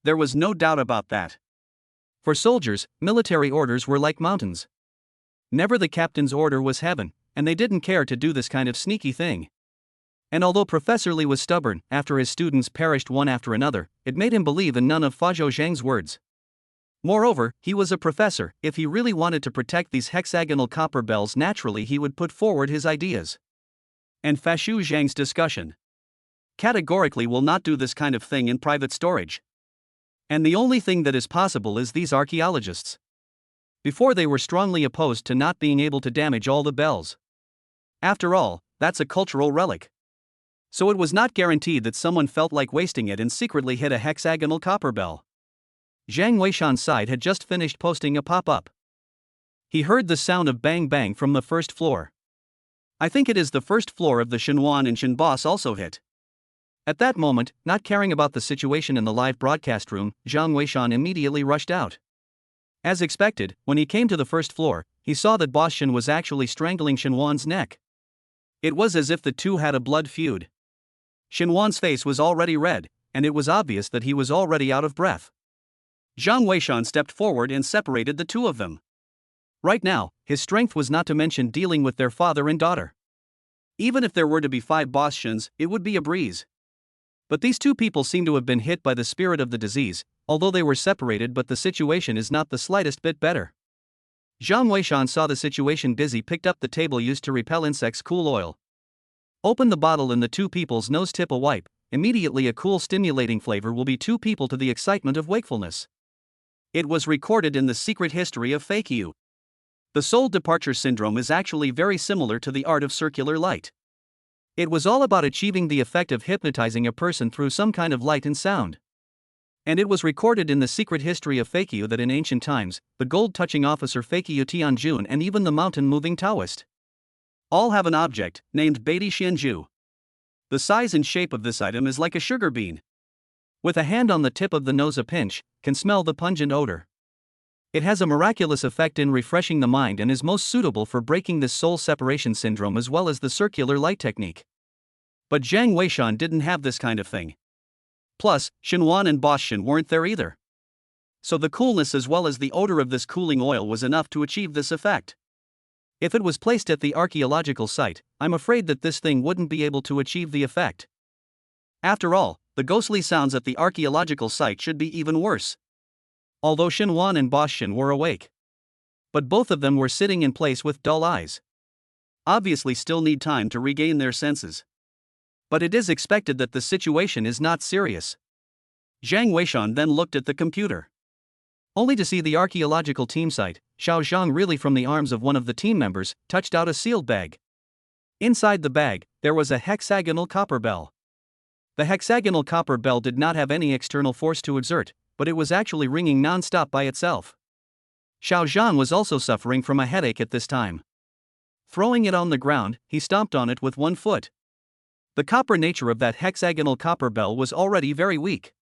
There was no doubt about that. For soldiers, military orders were like mountains. Never the captain's order was heaven, and they didn't care to do this kind of sneaky thing. And although Professor Li was stubborn, after his students perished one after another, it made him believe in none of Fazhou Zhang's words. Moreover, he was a professor. If he really wanted to protect these hexagonal copper bells, naturally he would put forward his ideas. And Fazhou Zhang's discussion categorically will not do this kind of thing in private storage. And the only thing that is possible is these archaeologists. Before, they were strongly opposed to not being able to damage all the bells. After all, that's a cultural relic. So it was not guaranteed that someone felt like wasting it and secretly hit a hexagonal copper bell. Jiang Weishan's side had just finished posting a pop-up. He heard the sound of bang bang from the first floor. I think it is the first floor of the Shenhuan and Shen boss also hit. At that moment, not caring about the situation in the live broadcast room, Jiang Weishan immediately rushed out. As expected, when he came to the first floor, he saw that Boss Shen was actually strangling Shenhuan's neck. It was as if the two had a blood feud. Shenhuan's face was already red, and it was obvious that he was already out of breath. Jiang Weishan stepped forward and separated the two of them. Right now, his strength was not to mention dealing with their father and daughter. Even if there were to be 5 Boss Shens, it would be a breeze. But these two people seem to have been hit by the spirit of the disease, although they were separated, but the situation is not the slightest bit better. Jiang Weishan saw the situation busy, picked up the table used to repel insects, cool oil. Opened the bottle and the two people's nose tip a wipe. Immediately a cool stimulating flavor will be two people to the excitement of wakefulness. It was recorded in the secret history of Fakyu. The soul departure syndrome is actually very similar to the art of circular light. It was all about achieving the effect of hypnotizing a person through some kind of light and sound. And it was recorded in the secret history of Fakyu that in ancient times, the gold-touching officer Fakyu Tianjun and even the mountain-moving Taoist all have an object named Beiti Xianju. The size and shape of this item is like a sugar bean. With a hand on the tip of the nose, a pinch can smell the pungent odor. It has a miraculous effect in refreshing the mind and is most suitable for breaking this soul separation syndrome as well as the circular light technique. But Jiang Weishan didn't have this kind of thing. Plus, Shenhuan and Boss Shen weren't there either. So the coolness as well as the odor of this cooling oil was enough to achieve this effect. If it was placed at the archaeological site, I'm afraid that this thing wouldn't be able to achieve the effect. After all, the ghostly sounds at the archaeological site should be even worse. Although Shenhuan and Boss Shen were awake, but both of them were sitting in place with dull eyes. Obviously still need time to regain their senses. But it is expected that the situation is not serious. Jiang Weishan then looked at the computer, only to see the archaeological team site. Xiao Zhang, really from the arms of one of the team members, touched out a sealed bag. Inside the bag, there was a hexagonal copper bell. The hexagonal copper bell did not have any external force to exert, but it was actually ringing non-stop by itself. Xiao Zhang was also suffering from a headache at this time. Throwing it on the ground, he stomped on it with one foot. The copper nature of that hexagonal copper bell was already very weak.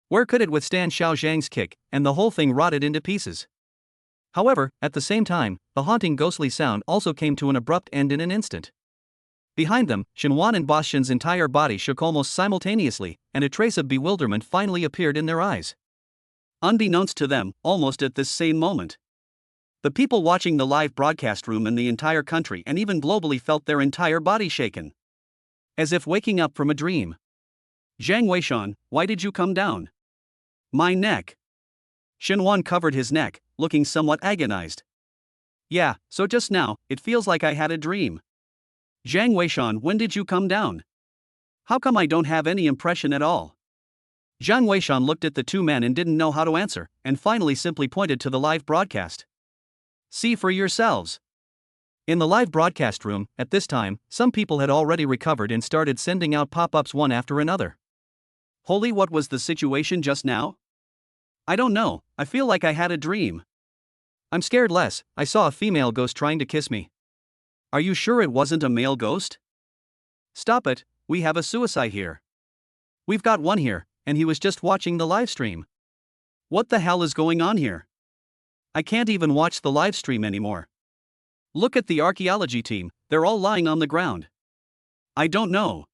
Where could it withstand Xiao Zhang's kick, and the whole thing rotted into pieces. However, at the same time, the haunting ghostly sound also came to an abrupt end in an instant. Behind them, Shenhuan and Boss Shen's entire body shook almost simultaneously, and a trace of bewilderment finally appeared in their eyes. Unbeknownst to them, almost at this same moment, the people watching the live broadcast room in the entire country and even globally felt their entire body shaken, as if waking up from a dream. Jiang Weishan, why did you come down? My neck. Shenhuan covered his neck, looking somewhat agonized. Yeah, so just now, it feels like I had a dream. Jiang Weishan, when did you come down? How come I don't have any impression at all? Jiang Weishan looked at the two men and didn't know how to answer, and finally simply pointed to the live broadcast. See for yourselves. In the live broadcast room, at this time, some people had already recovered and started sending out pop-ups one after another. Holy, what was the situation just now? I don't know, I feel like I had a dream. I'm scared less, I saw a female ghost trying to kiss me. Are you sure it wasn't a male ghost? Stop it, we have a suicide here. We've got one here, and he was just watching the live stream. What the hell is going on here? I can't even watch the live stream anymore. Look at the archaeology team, they're all lying on the ground. I don't know.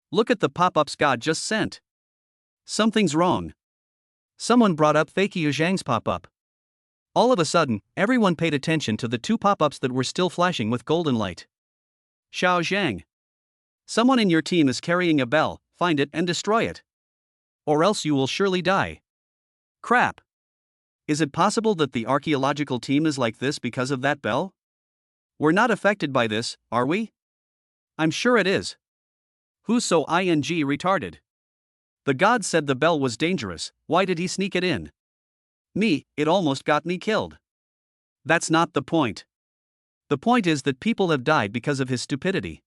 Look at the pop-ups God just sent. Something's wrong. Someone brought up Fakyu Zhang's pop-up. All of a sudden, everyone paid attention to the two pop-ups that were still flashing with golden light. Xiao Zhang. Someone in your team is carrying a bell, find it and destroy it. Or else you will surely die. Crap. Is it possible that the archaeological team is like this because of that bell? We're not affected by this, are we? I'm sure it is. Who's so retarded? The god said the bell was dangerous, why did he sneak it in? Me, it almost got me killed. That's not the point. The point is that people have died because of his stupidity.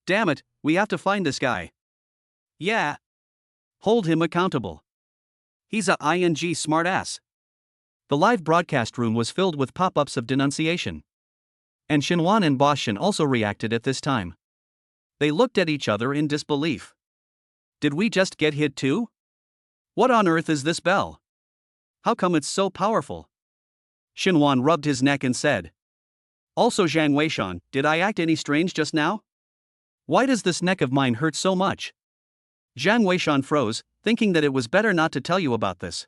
Damn it, we have to find this guy. Yeah. Hold him accountable. He's a smartass. The live broadcast room was filled with pop-ups of denunciation. And Shinwan and Boss Shin also reacted at this time. They looked at each other in disbelief. Did we just get hit too? What on earth is this bell? How come it's so powerful? Shinwan rubbed his neck and said. Also Zhang Weishan, did I act any strange just now? Why does this neck of mine hurt so much? Zhang Weishan froze, thinking that it was better not to tell you about this.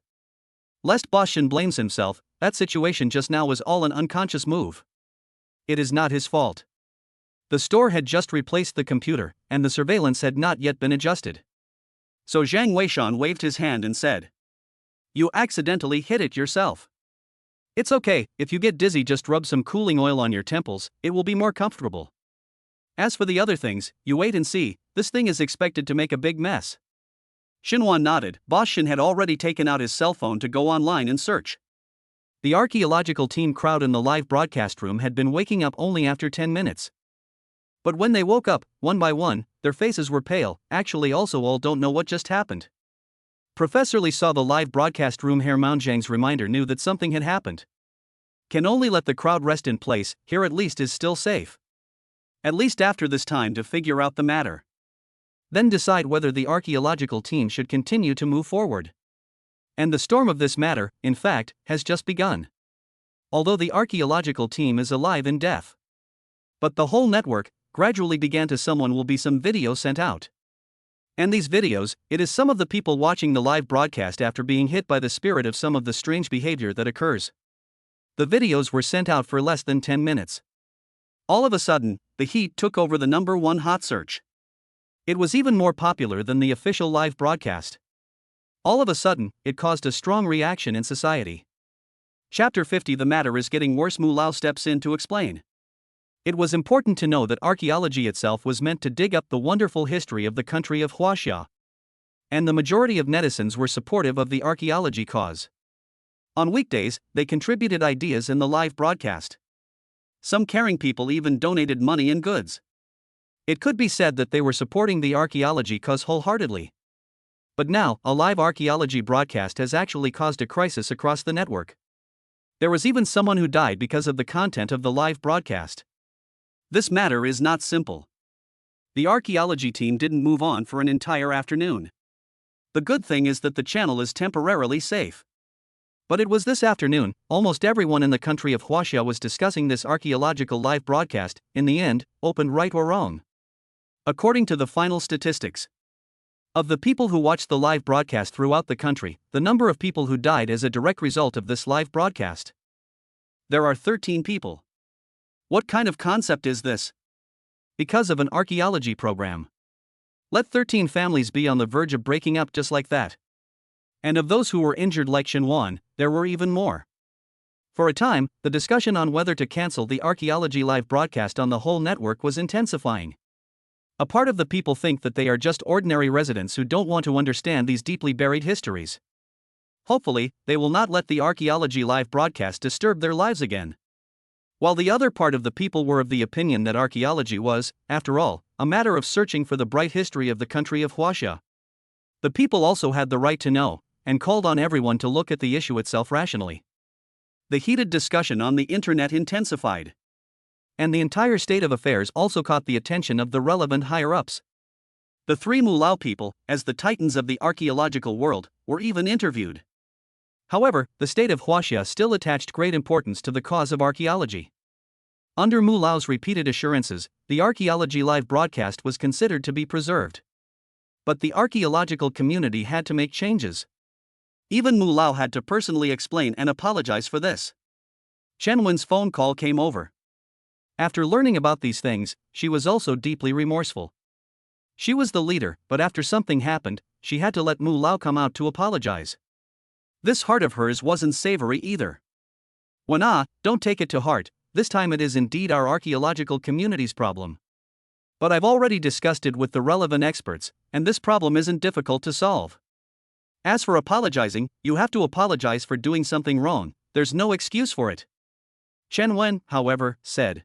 Lest Boss Shin blames himself, that situation just now was all an unconscious move. It is not his fault. The store had just replaced the computer, and the surveillance had not yet been adjusted. So Zhang Weishan waved his hand and said. You accidentally hit it yourself. It's okay, if you get dizzy just rub some cooling oil on your temples, it will be more comfortable. As for the other things, you wait and see, this thing is expected to make a big mess. Shinwan nodded. Boss Shin had already taken out his cell phone to go online and search. The archaeological team crowd in the live broadcast room had been waking up only after 10 minutes. But when they woke up, one by one, their faces were pale, actually also all don't know what just happened. Professor Lee saw the live broadcast room. Herr Mounjang's reminder knew that something had happened. Can only let the crowd rest in place, here at least is still safe. At least after this time to figure out the matter. Then decide whether the archaeological team should continue to move forward. And the storm of this matter, in fact, has just begun. Although the archaeological team is alive and deaf. But the whole network gradually began to someone will be some videos sent out. And these videos, it is some of the people watching the live broadcast after being hit by the spirit of some of the strange behavior that occurs. The videos were sent out for less than 10 minutes. All of a sudden, the heat took over the #1 hot search. It was even more popular than the official live broadcast. All of a sudden, it caused a strong reaction in society. Chapter 50. The matter is getting worse. Mu Lao steps in to explain. It was important to know that archaeology itself was meant to dig up the wonderful history of the country of Huaxia. And the majority of netizens were supportive of the archaeology cause. On weekdays, they contributed ideas in the live broadcast. Some caring people even donated money and goods. It could be said that they were supporting the archaeology cause wholeheartedly. But now, a live archaeology broadcast has actually caused a crisis across the network. There was even someone who died because of the content of the live broadcast. This matter is not simple. The archaeology team didn't move on for an entire afternoon. The good thing is that the channel is temporarily safe. But it was this afternoon, almost everyone in the country of Huaxia was discussing this archaeological live broadcast, in the end, opened right or wrong. According to the final statistics of the people who watched the live broadcast throughout the country, the number of people who died as a direct result of this live broadcast. There are 13 people. What kind of concept is this? Because of an archaeology program. Let 13 families be on the verge of breaking up just like that. And of those who were injured like Shinwan, there were even more. For a time, the discussion on whether to cancel the archaeology live broadcast on the whole network was intensifying. A part of the people think that they are just ordinary residents who don't want to understand these deeply buried histories. Hopefully, they will not let the archaeology live broadcast disturb their lives again. While the other part of the people were of the opinion that archaeology was, after all, a matter of searching for the bright history of the country of Huaxia. The people also had the right to know, and called on everyone to look at the issue itself rationally. The heated discussion on the internet intensified. And the entire state of affairs also caught the attention of the relevant higher-ups. The 3 Mulao people, as the titans of the archaeological world, were even interviewed. However, the state of Huaxia still attached great importance to the cause of archaeology. Under Mu Lao's repeated assurances, the archaeology live broadcast was considered to be preserved. But the archaeological community had to make changes. Even Mu Lao had to personally explain and apologize for this. Chen Wen's phone call came over. After learning about these things, she was also deeply remorseful. She was the leader, but after something happened, she had to let Mu Lao come out to apologize. This heart of hers wasn't savory either. Don't take it to heart, this time it is indeed our archaeological community's problem. But I've already discussed it with the relevant experts, and this problem isn't difficult to solve. As for apologizing, you have to apologize for doing something wrong, there's no excuse for it. Chen Wen, however, said.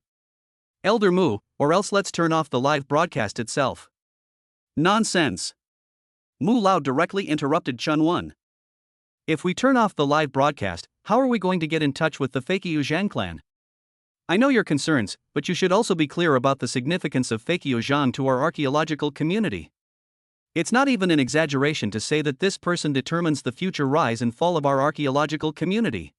Elder Mu, or else let's turn off the live broadcast itself. Nonsense. Mu Lao directly interrupted Chen Wen. If we turn off the live broadcast, how are we going to get in touch with the Fakyu Zhang clan? I know your concerns, but you should also be clear about the significance of Fakyu Zhang to our archaeological community. It's not even an exaggeration to say that this person determines the future rise and fall of our archaeological community.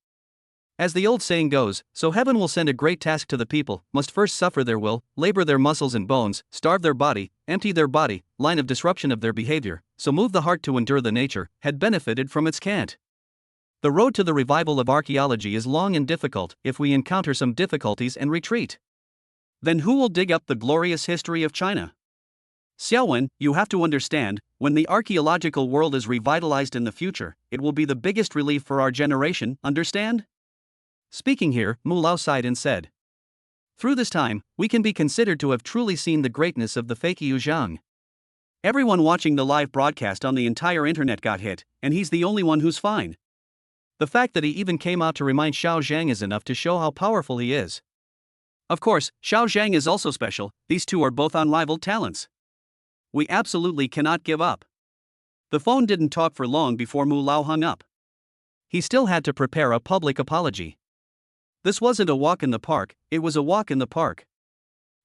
As the old saying goes, so heaven will send a great task to the people, must first suffer their will, labor their muscles and bones, starve their body, empty their body, line of disruption of their behavior, so move the heart to endure the nature, had benefited from its cant. The road to the revival of archaeology is long and difficult if we encounter some difficulties and retreat. Then who will dig up the glorious history of China? Xiaowen, you have to understand, when the archaeological world is revitalized in the future, it will be the biggest relief for our generation, understand? Speaking here, Mu Lao sighed and said. Through this time, we can be considered to have truly seen the greatness of the Fakyu Zhang. Everyone watching the live broadcast on the entire internet got hit, and he's the only one who's fine. The fact that he even came out to remind Xiao Zhang is enough to show how powerful he is. Of course, Xiao Zhang is also special, these two are both unrivaled talents. We absolutely cannot give up. The phone didn't talk for long before Mu Lao hung up. He still had to prepare a public apology. This wasn't a walk in the park, it was a walk in the park.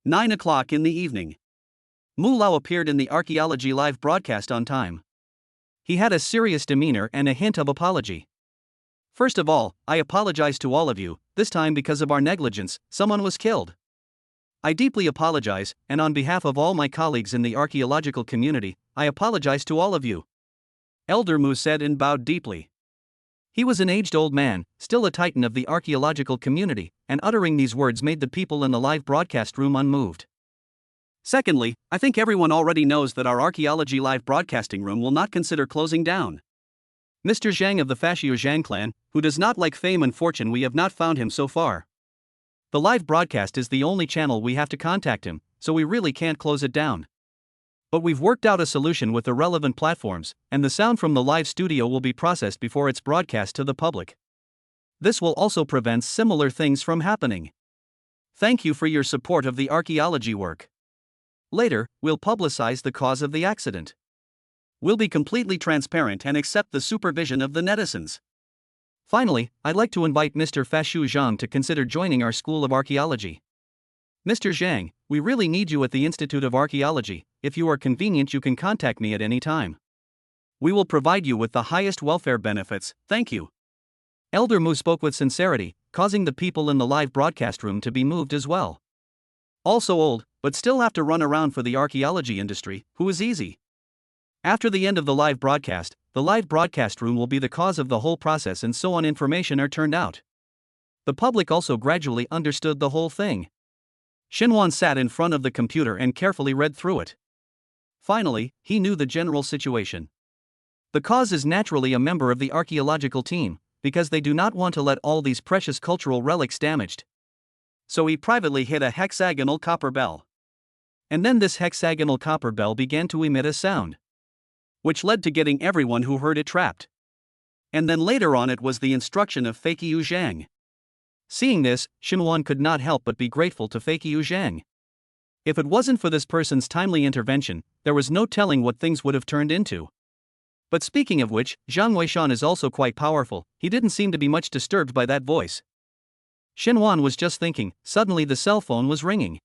9 o'clock in the evening. Mu Lao appeared in the archaeology live broadcast on time. He had a serious demeanor and a hint of apology. First of all, I apologize to all of you, this time because of our negligence, someone was killed. I deeply apologize, and on behalf of all my colleagues in the archaeological community, I apologize to all of you. Elder Mu said and bowed deeply. He was an aged old man, still a titan of the archaeological community, and uttering these words made the people in the live broadcast room unmoved. Secondly, I think everyone already knows that our archaeology live broadcasting room will not consider closing down. Mr. Zhang of the Fakyu Zhang clan, who does not like fame and fortune, we have not found him so far. The live broadcast is the only channel we have to contact him, so we really can't close it down. But we've worked out a solution with the relevant platforms, and the sound from the live studio will be processed before it's broadcast to the public. This will also prevent similar things from happening. Thank you for your support of the archaeology work. Later, we'll publicize the cause of the accident. We'll be completely transparent and accept the supervision of the netizens. Finally, I'd like to invite Mr. Fakyu Zhang to consider joining our School of Archaeology. Mr. Zhang, we really need you at the Institute of Archaeology. If you are convenient, you can contact me at any time. We will provide you with the highest welfare benefits, thank you. Elder Mu spoke with sincerity, causing the people in the live broadcast room to be moved as well. Also old, but still have to run around for the archaeology industry, who is easy. After the end of the live broadcast room will be the cause of the whole process, and so on information are turned out. The public also gradually understood the whole thing. Xinhuan sat in front of the computer and carefully read through it. Finally, he knew the general situation. The cause is naturally a member of the archaeological team, because they do not want to let all these precious cultural relics damaged. So he privately hit a hexagonal copper bell. And then this hexagonal copper bell began to emit a sound, which led to getting everyone who heard it trapped. And then later on it was the instruction of Fakyu Zhang. Seeing this, Xinhuan could not help but be grateful to Fakyu Zhang. If it wasn't for this person's timely intervention, there was no telling what things would have turned into. But speaking of which, Zhang Weishan is also quite powerful, he didn't seem to be much disturbed by that voice. Xinhuan was just thinking, suddenly the cell phone was ringing.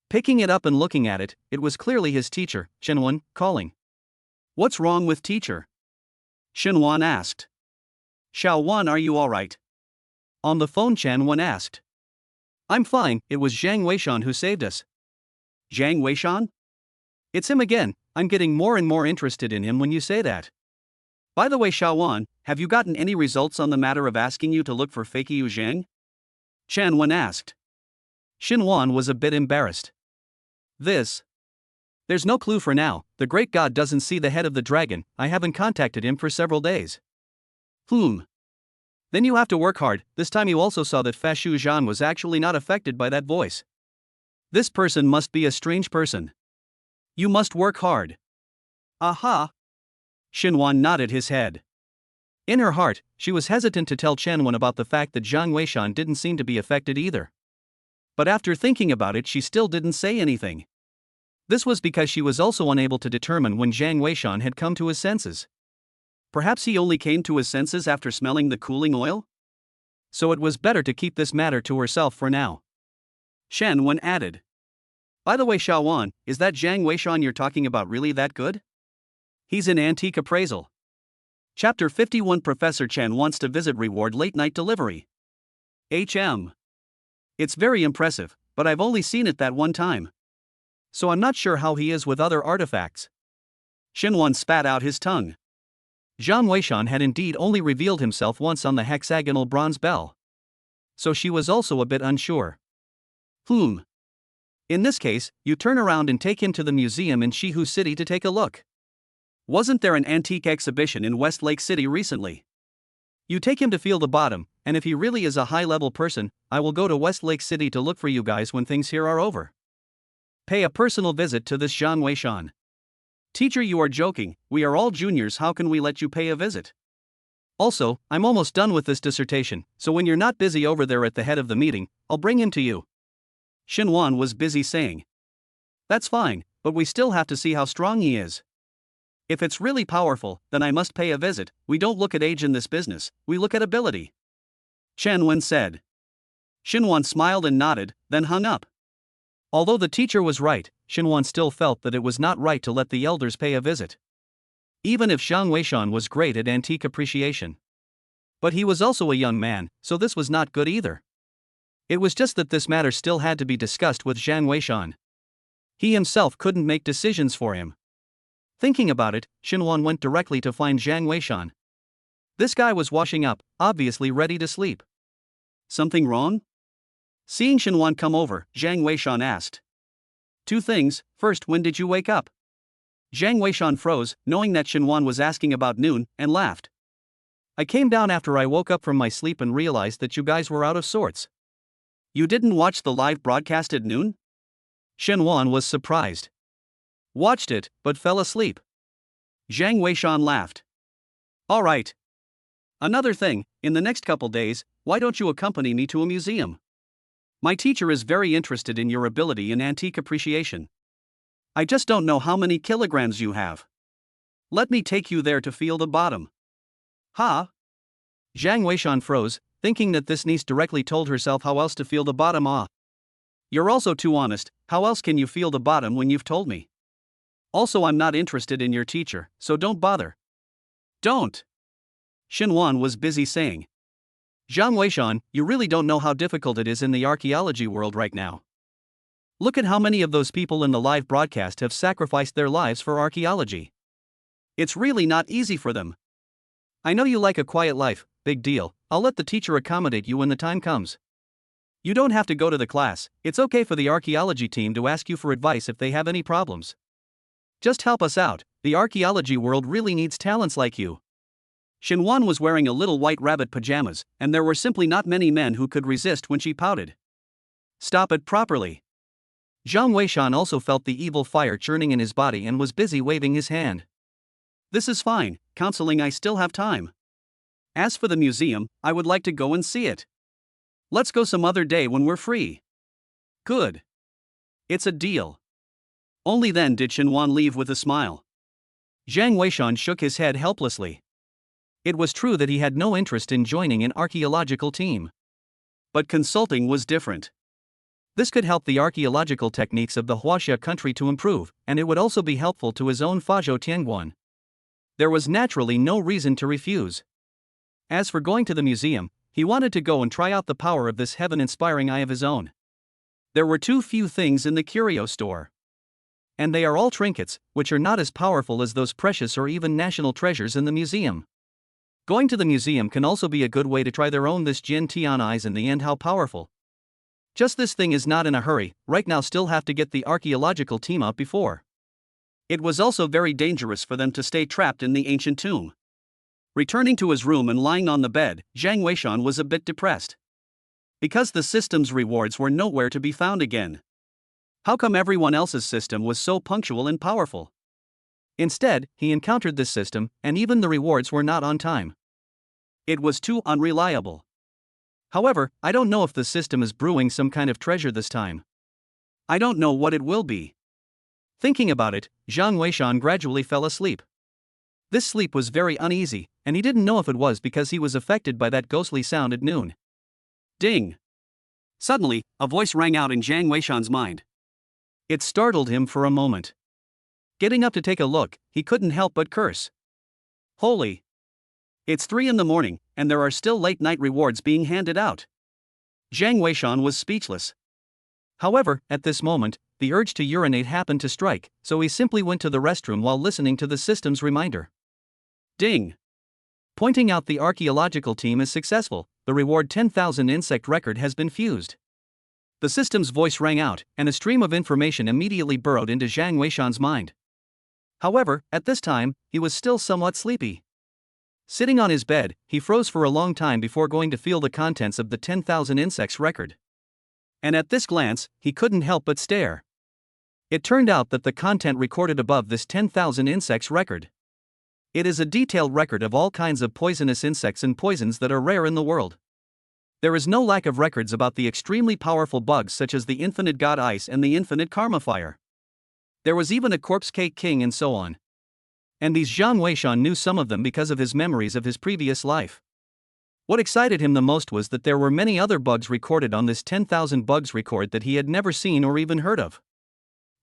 Picking it up and looking at it, it was clearly his teacher, Xinhuan, calling. What's wrong with teacher? Xinhuan asked. Xiaowan, are you alright? On the phone, Chen Wen asked. I'm fine, it was Zhang Weishan who saved us. Zhang Weishan? It's him again, I'm getting more and more interested in him when you say that. By the way, Xiaowan, have you gotten any results on the matter of asking you to look for Fakyu Zhang? Chen Wen asked. Xinhuan was a bit embarrassed. This There's no clue for now, the great god doesn't see the head of the dragon, I haven't contacted him for several days. Then you have to work hard. This time you also saw that Fa Shu Zhan was actually not affected by that voice. This person must be a strange person. You must work hard. Aha! Xinhuan nodded his head. In her heart, she was hesitant to tell Chen Wen about the fact that Zhang Weishan didn't seem to be affected either. But after thinking about it, she still didn't say anything. This was because she was also unable to determine when Zhang Weishan had come to his senses. Perhaps he only came to his senses after smelling the cooling oil? So it was better to keep this matter to herself for now. Shen Wen added. By the way, Xiaowan, is that Zhang Weishan you're talking about really that good? He's in antique appraisal. Chapter 51 Professor Chen wants to visit reward late night delivery. It's very impressive, but I've only seen it that one time. So I'm not sure how he is with other artifacts. Xinhuan spat out his tongue. Zhang Weishan had indeed only revealed himself once on the hexagonal bronze bell. So she was also a bit unsure. In this case, you turn around and take him to the museum in Shihu City to take a look. Wasn't there an antique exhibition in Westlake City recently? You take him to feel the bottom, and if he really is a high-level person, I will go to Westlake City to look for you guys when things here are over. Pay a personal visit to this Zhang Weishan. Teacher, you are joking, we are all juniors, how can we let you pay a visit? Also, I'm almost done with this dissertation, so when you're not busy over there at the head of the meeting, I'll bring him to you. Xinhuan was busy saying. That's fine, but we still have to see how strong he is. If it's really powerful, then I must pay a visit. We don't look at age in this business, we look at ability. Chen Wen said. Xinhuan smiled and nodded, then hung up. Although the teacher was right, Xinhuan still felt that it was not right to let the elders pay a visit. Even if Zhang Weishan was great at antique appreciation. But he was also a young man, so this was not good either. It was just that this matter still had to be discussed with Zhang Weishan. He himself couldn't make decisions for him. Thinking about it, Xinhuan went directly to find Zhang Weishan. This guy was washing up, obviously ready to sleep. Something wrong? Seeing Xinhuan come over, Zhang Weishan asked. Two things. First, when did you wake up? Zhang Weishan froze, knowing that Xinhuan was asking about noon, and laughed. I came down after I woke up from my sleep and realized that you guys were out of sorts. You didn't watch the live broadcast at noon? Xinhuan was surprised. Watched it, but fell asleep. Zhang Weishan laughed. Alright. Another thing, in the next couple days, why don't you accompany me to a museum? My teacher is very interested in your ability in antique appreciation. I just don't know how many kilograms you have. Let me take you there to feel the bottom. Ha! Zhang Weishan froze, thinking that this niece directly told herself how else to feel the bottom. You're also too honest, how else can you feel the bottom when you've told me? Also, I'm not interested in your teacher, so don't bother. Don't! Xinhuan was busy saying. Zhang Weishan, you really don't know how difficult it is in the archaeology world right now. Look at how many of those people in the live broadcast have sacrificed their lives for archaeology. It's really not easy for them. I know you like a quiet life, big deal, I'll let the teacher accommodate you when the time comes. You don't have to go to the class, it's okay for the archaeology team to ask you for advice if they have any problems. Just help us out, the archaeology world really needs talents like you. Xinhuan was wearing a little white rabbit pajamas, and there were simply not many men who could resist when she pouted. Stop it properly. Zhang Weishan also felt the evil fire churning in his body and was busy waving his hand. This is fine, counseling, I still have time. As for the museum, I would like to go and see it. Let's go some other day when we're free. Good. It's a deal. Only then did Xinhuan leave with a smile. Zhang Weishan shook his head helplessly. It was true that he had no interest in joining an archaeological team. But consulting was different. This could help the archaeological techniques of the Huaxia country to improve, and it would also be helpful to his own Fazhou Tianguan. There was naturally no reason to refuse. As for going to the museum, he wanted to go and try out the power of this heaven-inspiring eye of his own. There were too few things in the curio store. And they are all trinkets, which are not as powerful as those precious or even national treasures in the museum. Going to the museum can also be a good way to try their own this Jin Tian eyes in the end how powerful. Just this thing is not in a hurry, right now still have to get the archaeological team out before. It was also very dangerous for them to stay trapped in the ancient tomb. Returning to his room and lying on the bed, Zhang Weishan was a bit depressed. Because the system's rewards were nowhere to be found again. How come everyone else's system was so punctual and powerful? Instead, he encountered this system, and even the rewards were not on time. It was too unreliable. However, I don't know if the system is brewing some kind of treasure this time. I don't know what it will be. Thinking about it, Zhang Weishan gradually fell asleep. This sleep was very uneasy, and he didn't know if it was because he was affected by that ghostly sound at noon. Ding! Suddenly, a voice rang out in Zhang Weishan's mind. It startled him for a moment. Getting up to take a look, he couldn't help but curse. Holy! It's 3 in the morning, and there are still late-night rewards being handed out. Zhang Weishan was speechless. However, at this moment, the urge to urinate happened to strike, so he simply went to the restroom while listening to the system's reminder. Ding! Pointing out the archaeological team is successful, the reward 10,000 insect record has been fused. The system's voice rang out, and a stream of information immediately burrowed into Zhang Weishan's mind. However, at this time, he was still somewhat sleepy. Sitting on his bed, he froze for a long time before going to feel the contents of the 10,000 insects record. And at this glance, he couldn't help but stare. It turned out that the content recorded above this 10,000 insects record. It is a detailed record of all kinds of poisonous insects and poisons that are rare in the world. There is no lack of records about the extremely powerful bugs such as the infinite god ice and the infinite karma fire. There was even a corpse cake king and so on. And these Zhang Weishan knew some of them because of his memories of his previous life. What excited him the most was that there were many other bugs recorded on this 10,000 bugs record that he had never seen or even heard of.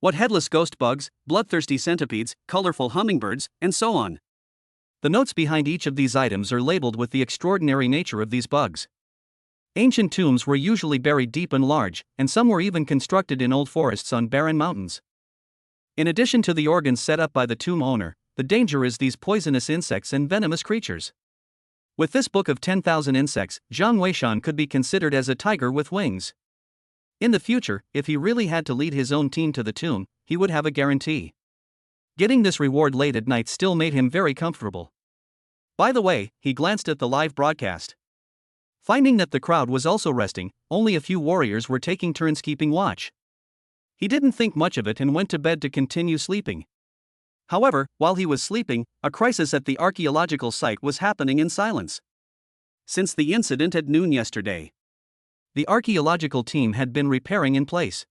What headless ghost bugs, bloodthirsty centipedes, colorful hummingbirds, and so on. The notes behind each of these items are labeled with the extraordinary nature of these bugs. Ancient tombs were usually buried deep and large, and some were even constructed in old forests on barren mountains. In addition to the organs set up by the tomb owner, the danger is these poisonous insects and venomous creatures. With this book of 10,000 insects, Zhang Weishan could be considered as a tiger with wings. In the future, if he really had to lead his own team to the tomb, he would have a guarantee. Getting this reward late at night still made him very comfortable. By the way, he glanced at the live broadcast. Finding that the crowd was also resting, only a few warriors were taking turns keeping watch. He didn't think much of it and went to bed to continue sleeping. However, while he was sleeping, a crisis at the archaeological site was happening in silence. Since the incident at noon yesterday, the archaeological team had been repairing in place.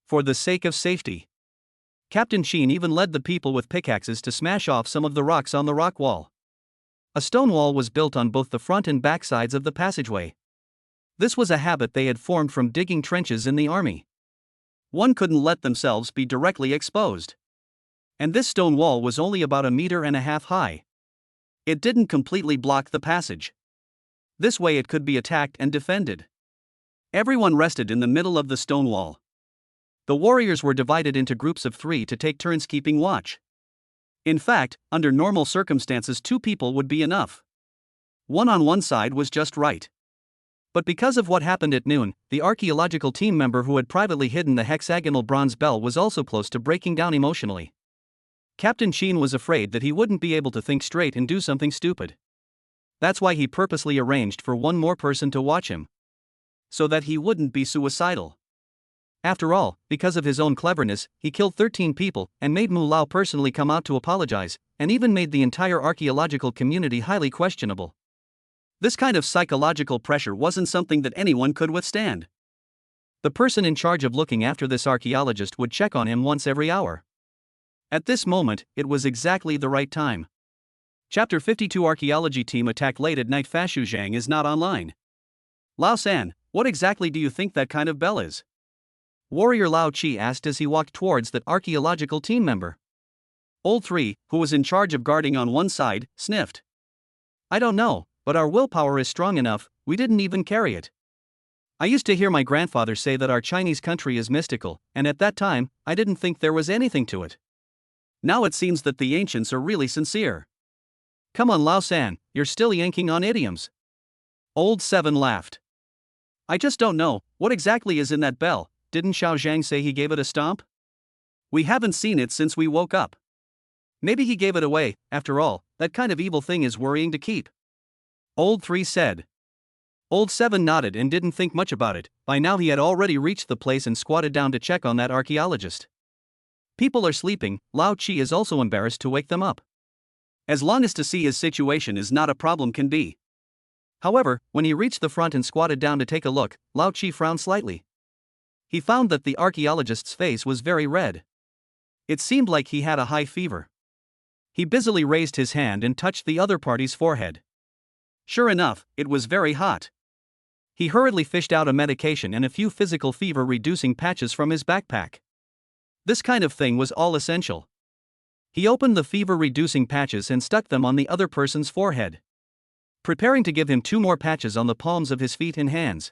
For the sake of safety, Captain Chen even led the people with pickaxes to smash off some of the rocks on the rock wall. A stone wall was built on both the front and back sides of the passageway. This was a habit they had formed from digging trenches in the army. One couldn't let themselves be directly exposed. And this stone wall was only about 1.5 meters high. It didn't completely block the passage. This way it could be attacked and defended. Everyone rested in the middle of the stone wall. The warriors were divided into groups of 3 to take turns keeping watch. In fact, under normal circumstances 2 people would be enough. One on one side was just right. But because of what happened at noon, the archaeological team member who had privately hidden the hexagonal bronze bell was also close to breaking down emotionally. Captain Chen was afraid that he wouldn't be able to think straight and do something stupid. That's why he purposely arranged for one more person to watch him, so that he wouldn't be suicidal. After all, because of his own cleverness, he killed 13 people and made Mu Lao personally come out to apologize, and even made the entire archaeological community highly questionable. This kind of psychological pressure wasn't something that anyone could withstand. The person in charge of looking after this archaeologist would check on him once every hour. At this moment, it was exactly the right time. Chapter 52 Archaeology Team Attack Late at Night. Fashu Zhang is not online. Lao San, what exactly do you think that kind of bell is? Warrior Lao Chi asked as he walked towards that archaeological team member. Old 3, who was in charge of guarding on one side, sniffed. I don't know, but our willpower is strong enough, we didn't even carry it. I used to hear my grandfather say that our Chinese country is mystical, and at that time, I didn't think there was anything to it. Now it seems that the ancients are really sincere. Come on Lao San, you're still yanking on idioms. Old 7 laughed. I just don't know, what exactly is in that bell, didn't Xiao Zhang say he gave it a stomp? We haven't seen it since we woke up. Maybe he gave it away, after all, that kind of evil thing is worrying to keep. Old 3 said. Old 7 nodded and didn't think much about it. By now he had already reached the place and squatted down to check on that archaeologist. People are sleeping. Lao Chi is also embarrassed to wake them up. As long as to see his situation is not a problem can be. However, when he reached the front and squatted down to take a look, Lao Chi frowned slightly. He found that the archaeologist's face was very red. It seemed like he had a high fever. He busily raised his hand and touched the other party's forehead. Sure enough, it was very hot. He hurriedly fished out a medication and a few physical fever-reducing patches from his backpack. This kind of thing was all essential. He opened the fever-reducing patches and stuck them on the other person's forehead, preparing to give him 2 more patches on the palms of his feet and hands.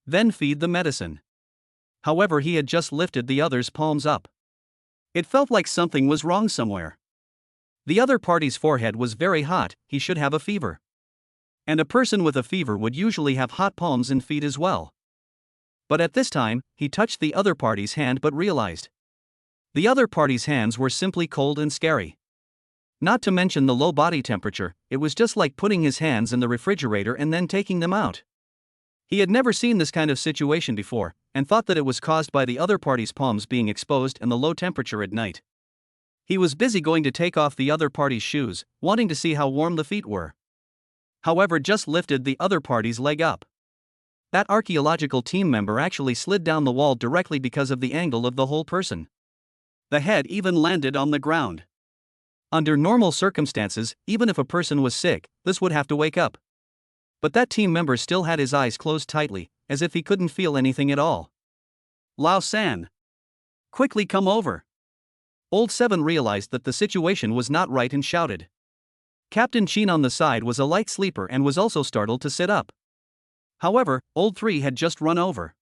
Then feed the medicine. However, he had just lifted the other's palms up. It felt like something was wrong somewhere. The other party's forehead was very hot. He should have a fever. And a person with a fever would usually have hot palms and feet as well. But at this time, he touched the other party's hand but realized the other party's hands were simply cold and scary. Not to mention the low body temperature, it was just like putting his hands in the refrigerator and then taking them out. He had never seen this kind of situation before, and thought that it was caused by the other party's palms being exposed and the low temperature at night. He was busy going to take off the other party's shoes, wanting to see how warm the feet were. However, just lifted the other party's leg up. That archaeological team member actually slid down the wall directly because of the angle of the whole person. The head even landed on the ground. Under normal circumstances, even if a person was sick, this would have to wake up. But that team member still had his eyes closed tightly, as if he couldn't feel anything at all. Lao San. Quickly come over. Old 7 realized that the situation was not right and shouted. Captain Chen on the side was a light sleeper and was also startled to sit up. However, Old 3 had just run over.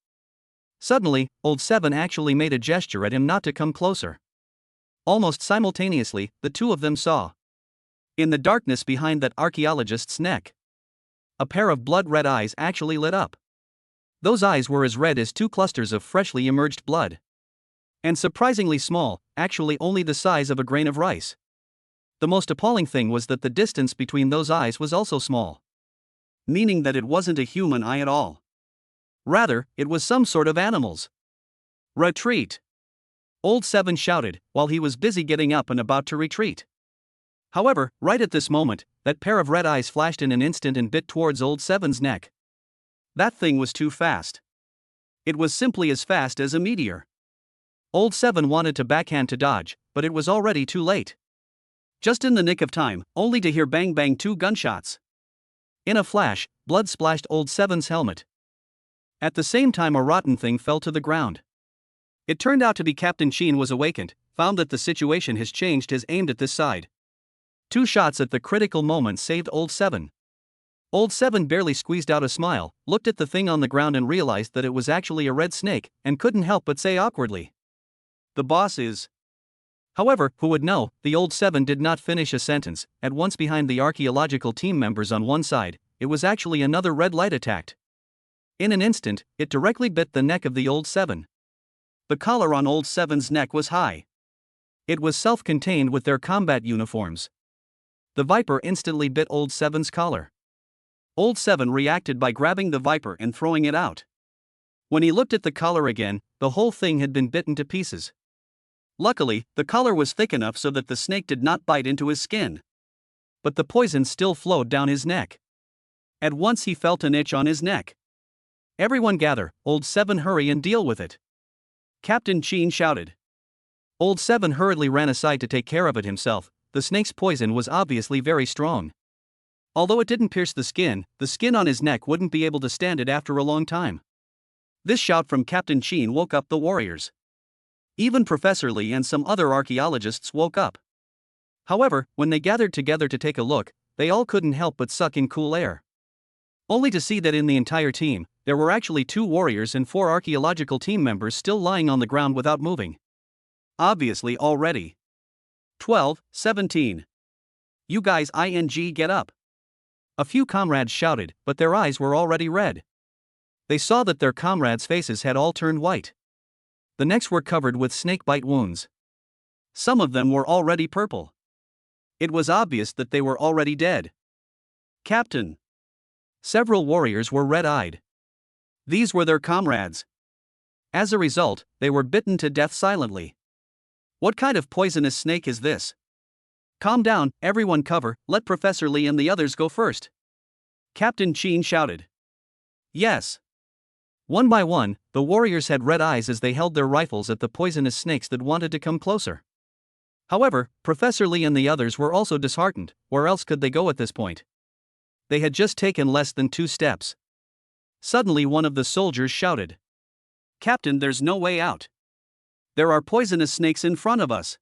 Suddenly, Old 7 actually made a gesture at him not to come closer. Almost simultaneously, the two of them saw, in the darkness behind that archaeologist's neck, a pair of blood-red eyes actually lit up. Those eyes were as red as 2 clusters of freshly emerged blood. And surprisingly small, actually only the size of a grain of rice. The most appalling thing was that the distance between those eyes was also small. Meaning that it wasn't a human eye at all. Rather, it was some sort of animal's. Retreat! Old 7 shouted, while he was busy getting up and about to retreat. However, right at this moment, that pair of red eyes flashed in an instant and bit towards Old 7's neck. That thing was too fast. It was simply as fast as a meteor. Old 7 wanted to backhand to dodge, but it was already too late. Just in the nick of time, only to hear bang bang 2 gunshots. In a flash, blood splashed Old 7's helmet. At the same time, a rotten thing fell to the ground. It turned out to be Captain Chen was awakened, found that the situation has changed, has aimed at this side. 2 shots at the critical moment saved Old 7. Old 7 barely squeezed out a smile, looked at the thing on the ground and realized that it was actually a red snake, and couldn't help but say awkwardly, "The boss is..." However, who would know, the Old 7 did not finish a sentence. At once behind the archaeological team members on one side, it was actually another red light attacked. In an instant, it directly bit the neck of the Old 7. The collar on Old 7's neck was high. It was self-contained with their combat uniforms. The viper instantly bit Old 7's collar. Old 7 reacted by grabbing the viper and throwing it out. When he looked at the collar again, the whole thing had been bitten to pieces. Luckily, the collar was thick enough so that the snake did not bite into his skin. But the poison still flowed down his neck. At once he felt an itch on his neck. "Everyone gather, Old 7 hurry and deal with it," Captain Chen shouted. Old 7 hurriedly ran aside to take care of it himself. The snake's poison was obviously very strong. Although it didn't pierce the skin on his neck wouldn't be able to stand it after a long time. This shout from Captain Chen woke up the warriors. Even Professor Lee and some other archaeologists woke up. However, when they gathered together to take a look, they all couldn't help but suck in cool air. Only to see that in the entire team, there were actually 2 warriors and 4 archaeological team members still lying on the ground without moving. Obviously already 12, 17. "You guys get up." A few comrades shouted, but their eyes were already red. They saw that their comrades' faces had all turned white. the necks were covered with snake bite wounds. Some of them were already purple. It was obvious that they were already dead. Captain. Several warriors were red-eyed. These were their comrades. As a result, they were bitten to death silently. What kind of poisonous snake is this? Calm down, everyone cover, let Professor Lee and the others go first. Captain Chen shouted. Yes. One by one, the warriors had red eyes as they held their rifles at the poisonous snakes that wanted to come closer. However, Professor Lee and the others were also disheartened. Where else could they go at this point? They had just taken less than 2 steps. Suddenly one of the soldiers shouted. Captain, there's no way out. There are poisonous snakes in front of us.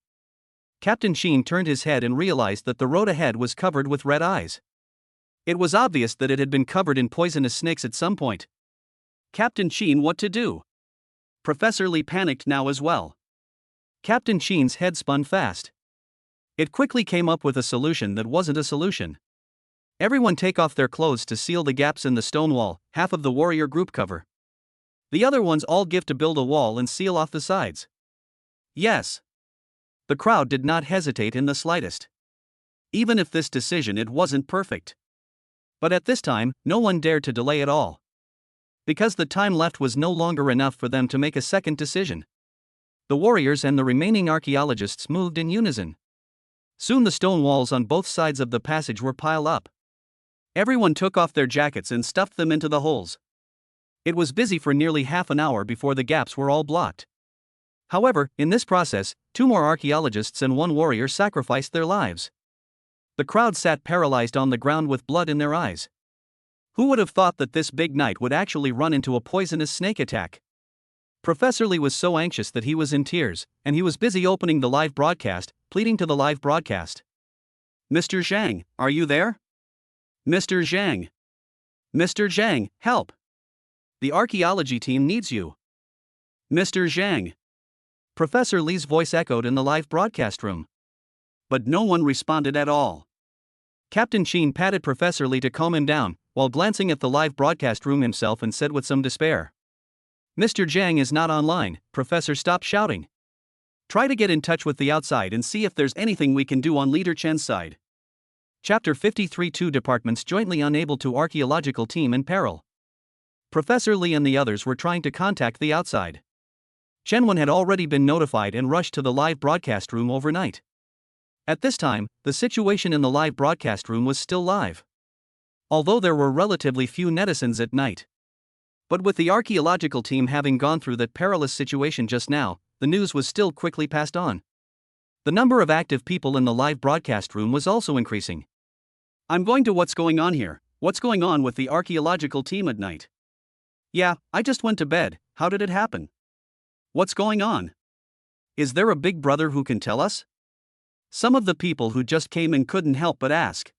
Captain Chen turned his head and realized that the road ahead was covered with red eyes. It was obvious that it had been covered in poisonous snakes at some point. Captain Chen, what to do? Professor Lee panicked now as well. Captain Chen's head spun fast. It quickly came up with a solution that wasn't a solution. Everyone take off their clothes to seal the gaps in the stone wall, half of the warrior group cover. The other ones all give to build a wall and seal off the sides. Yes. The crowd did not hesitate in the slightest. Even if this decision it wasn't perfect. But at this time, no one dared to delay at all. Because the time left was no longer enough for them to make a second decision. The warriors and the remaining archaeologists moved in unison. Soon the stone walls on both sides of the passage were piled up. Everyone took off their jackets and stuffed them into the holes. It was busy for nearly half an hour before the gaps were all blocked. However, in this process, 2 more archaeologists and 1 warrior sacrificed their lives. The crowd sat paralyzed on the ground with blood in their eyes. Who would have thought that this big knight would actually run into a poisonous snake attack? Professor Lee was so anxious that he was in tears, and he was busy opening the live broadcast, pleading to the live broadcast. Mr. Jeang, are you there? Mr. Jeang. Mr. Jeang, help! The archaeology team needs you. Mr. Jeang. Professor Lee's voice echoed in the live broadcast room. But no one responded at all. Captain Chen patted Professor Lee to calm him down, while glancing at the live broadcast room himself and said with some despair. Mr. Jeang is not online. Professor, stop shouting. Try to get in touch with the outside and see if there's anything we can do on Leader Chen's side. Chapter 53. 2 departments jointly unable to archaeological team in peril. Professor Lee and the others were trying to contact the outside. Chen had already been notified and rushed to the live broadcast room overnight. At this time, the situation in the live broadcast room was still live. Although there were relatively few netizens at night. But with the archaeological team having gone through that perilous situation just now, the news was still quickly passed on. The number of active people in the live broadcast room was also increasing. I'm going to what's going on here. What's going on with the archaeological team at night? Yeah, I just went to bed. How did it happen? What's going on? Is there a big brother who can tell us? Some of the people who just came in couldn't help but ask.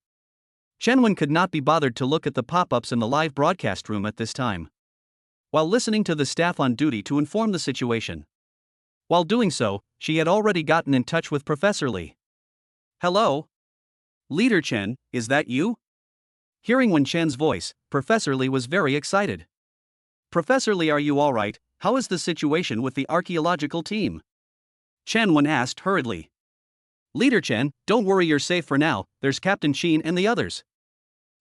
Chen could not be bothered to look at the pop-ups in the live broadcast room at this time. While listening to the staff on duty to inform the situation. While doing so, she had already gotten in touch with Professor Lee. Hello? Leader Chen, is that you? Hearing Chen's voice, Professor Lee was very excited. Professor Lee, are you alright? How is the situation with the archaeological team? Chen asked hurriedly. Leader Chen, don't worry, you're safe for now. There's Captain Chen and the others.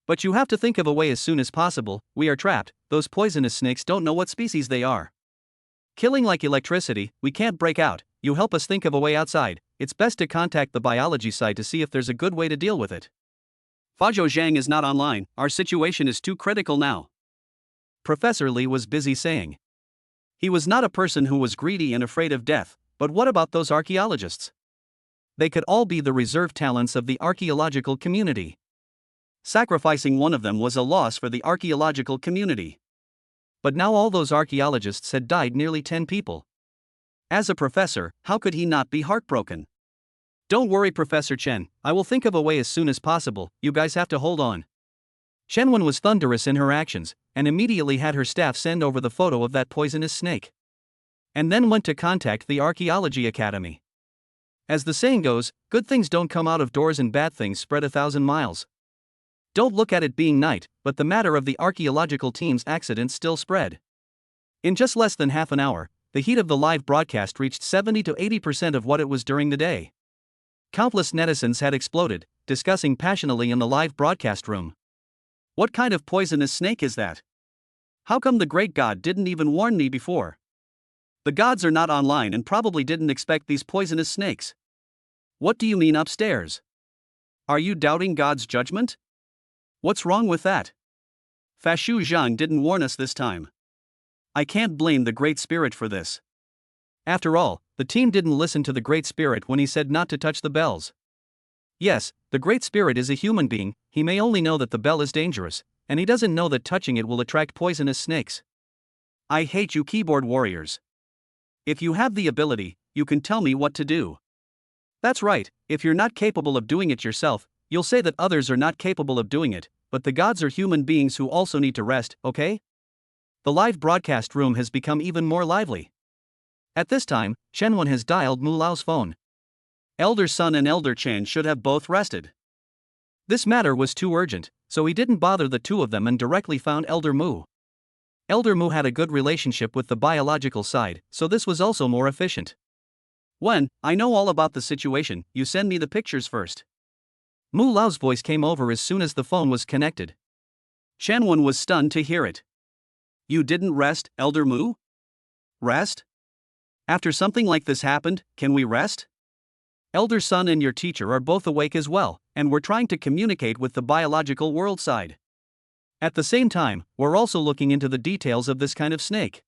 But you have to think of a way as soon as possible. We are trapped. Those poisonous snakes don't know what species they are. Killing like electricity, we can't break out. You help us think of a way outside. It's best to contact the biology side to see if there's a good way to deal with it. Fazhou Zhang is not online. Our situation is too critical now. Professor Lee was busy saying. He was not a person who was greedy and afraid of death, but what about those archaeologists? They could all be the reserve talents of the archaeological community. Sacrificing one of them was a loss for the archaeological community. But now all those archaeologists had died, nearly 10 people. As a professor, how could he not be heartbroken? Don't worry, Professor Chen, I will think of a way as soon as possible. You guys have to hold on. Chen was thunderous in her actions, and immediately had her staff send over the photo of that poisonous snake. And then went to contact the Archaeology Academy. As the saying goes, good things don't come out of doors and bad things spread 1,000 miles. Don't look at it being night, but the matter of the archaeological team's accident still spread. In just less than half an hour, the heat of the live broadcast reached 70 to 80% of what it was during the day. Countless netizens had exploded, discussing passionately in the live broadcast room. What kind of poisonous snake is that? How come the great god didn't even warn me before? The gods are not online and probably didn't expect these poisonous snakes. What do you mean upstairs? Are you doubting God's judgment? What's wrong with that? Fashu Jeang didn't warn us this time. I can't blame the Great Spirit for this. After all, the team didn't listen to the Great Spirit when he said not to touch the bells. Yes, the Great Spirit is a human being, he may only know that the bell is dangerous, and he doesn't know that touching it will attract poisonous snakes. I hate you keyboard warriors. If you have the ability, you can tell me what to do. That's right, if you're not capable of doing it yourself, you'll say that others are not capable of doing it, but the gods are human beings who also need to rest, okay? The live broadcast room has become even more lively. At this time, Chen has dialed Mu Lao's phone. Elder Sun and Elder Chen should have both rested. This matter was too urgent, so he didn't bother the two of them and directly found Elder Mu. Elder Mu had a good relationship with the biological side, so this was also more efficient. When I know all about the situation, you send me the pictures first. Mu Lao's voice came over as soon as the phone was connected. Chen was stunned to hear it. You didn't rest, Elder Mu? Rest? After something like this happened, can we rest? Elder Sun and your teacher are both awake as well, and we're trying to communicate with the biological world side. At the same time, we're also looking into the details of this kind of snake.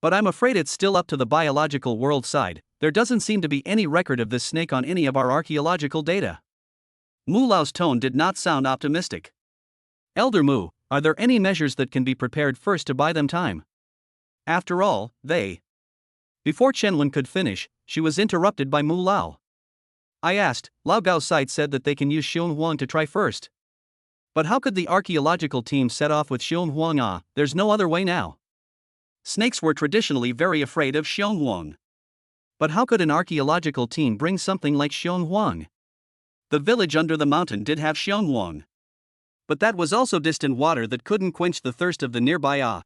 But I'm afraid it's still up to the biological world side, there doesn't seem to be any record of this snake on any of our archaeological data. Mu Lao's tone did not sound optimistic. Elder Mu, are there any measures that can be prepared first to buy them time? After all, Before Chen could finish, she was interrupted by Mu Lao. I asked, Lao Gao's site said that they can use Xiong Huang to try first. But how could the archaeological team set off with Xiong Huang? There's no other way now. Snakes were traditionally very afraid of Xiong Huang. But how could an archaeological team bring something like Xiong Huang? The village under the mountain did have Xiong Huang. But that was also distant water that couldn't quench the thirst of the nearby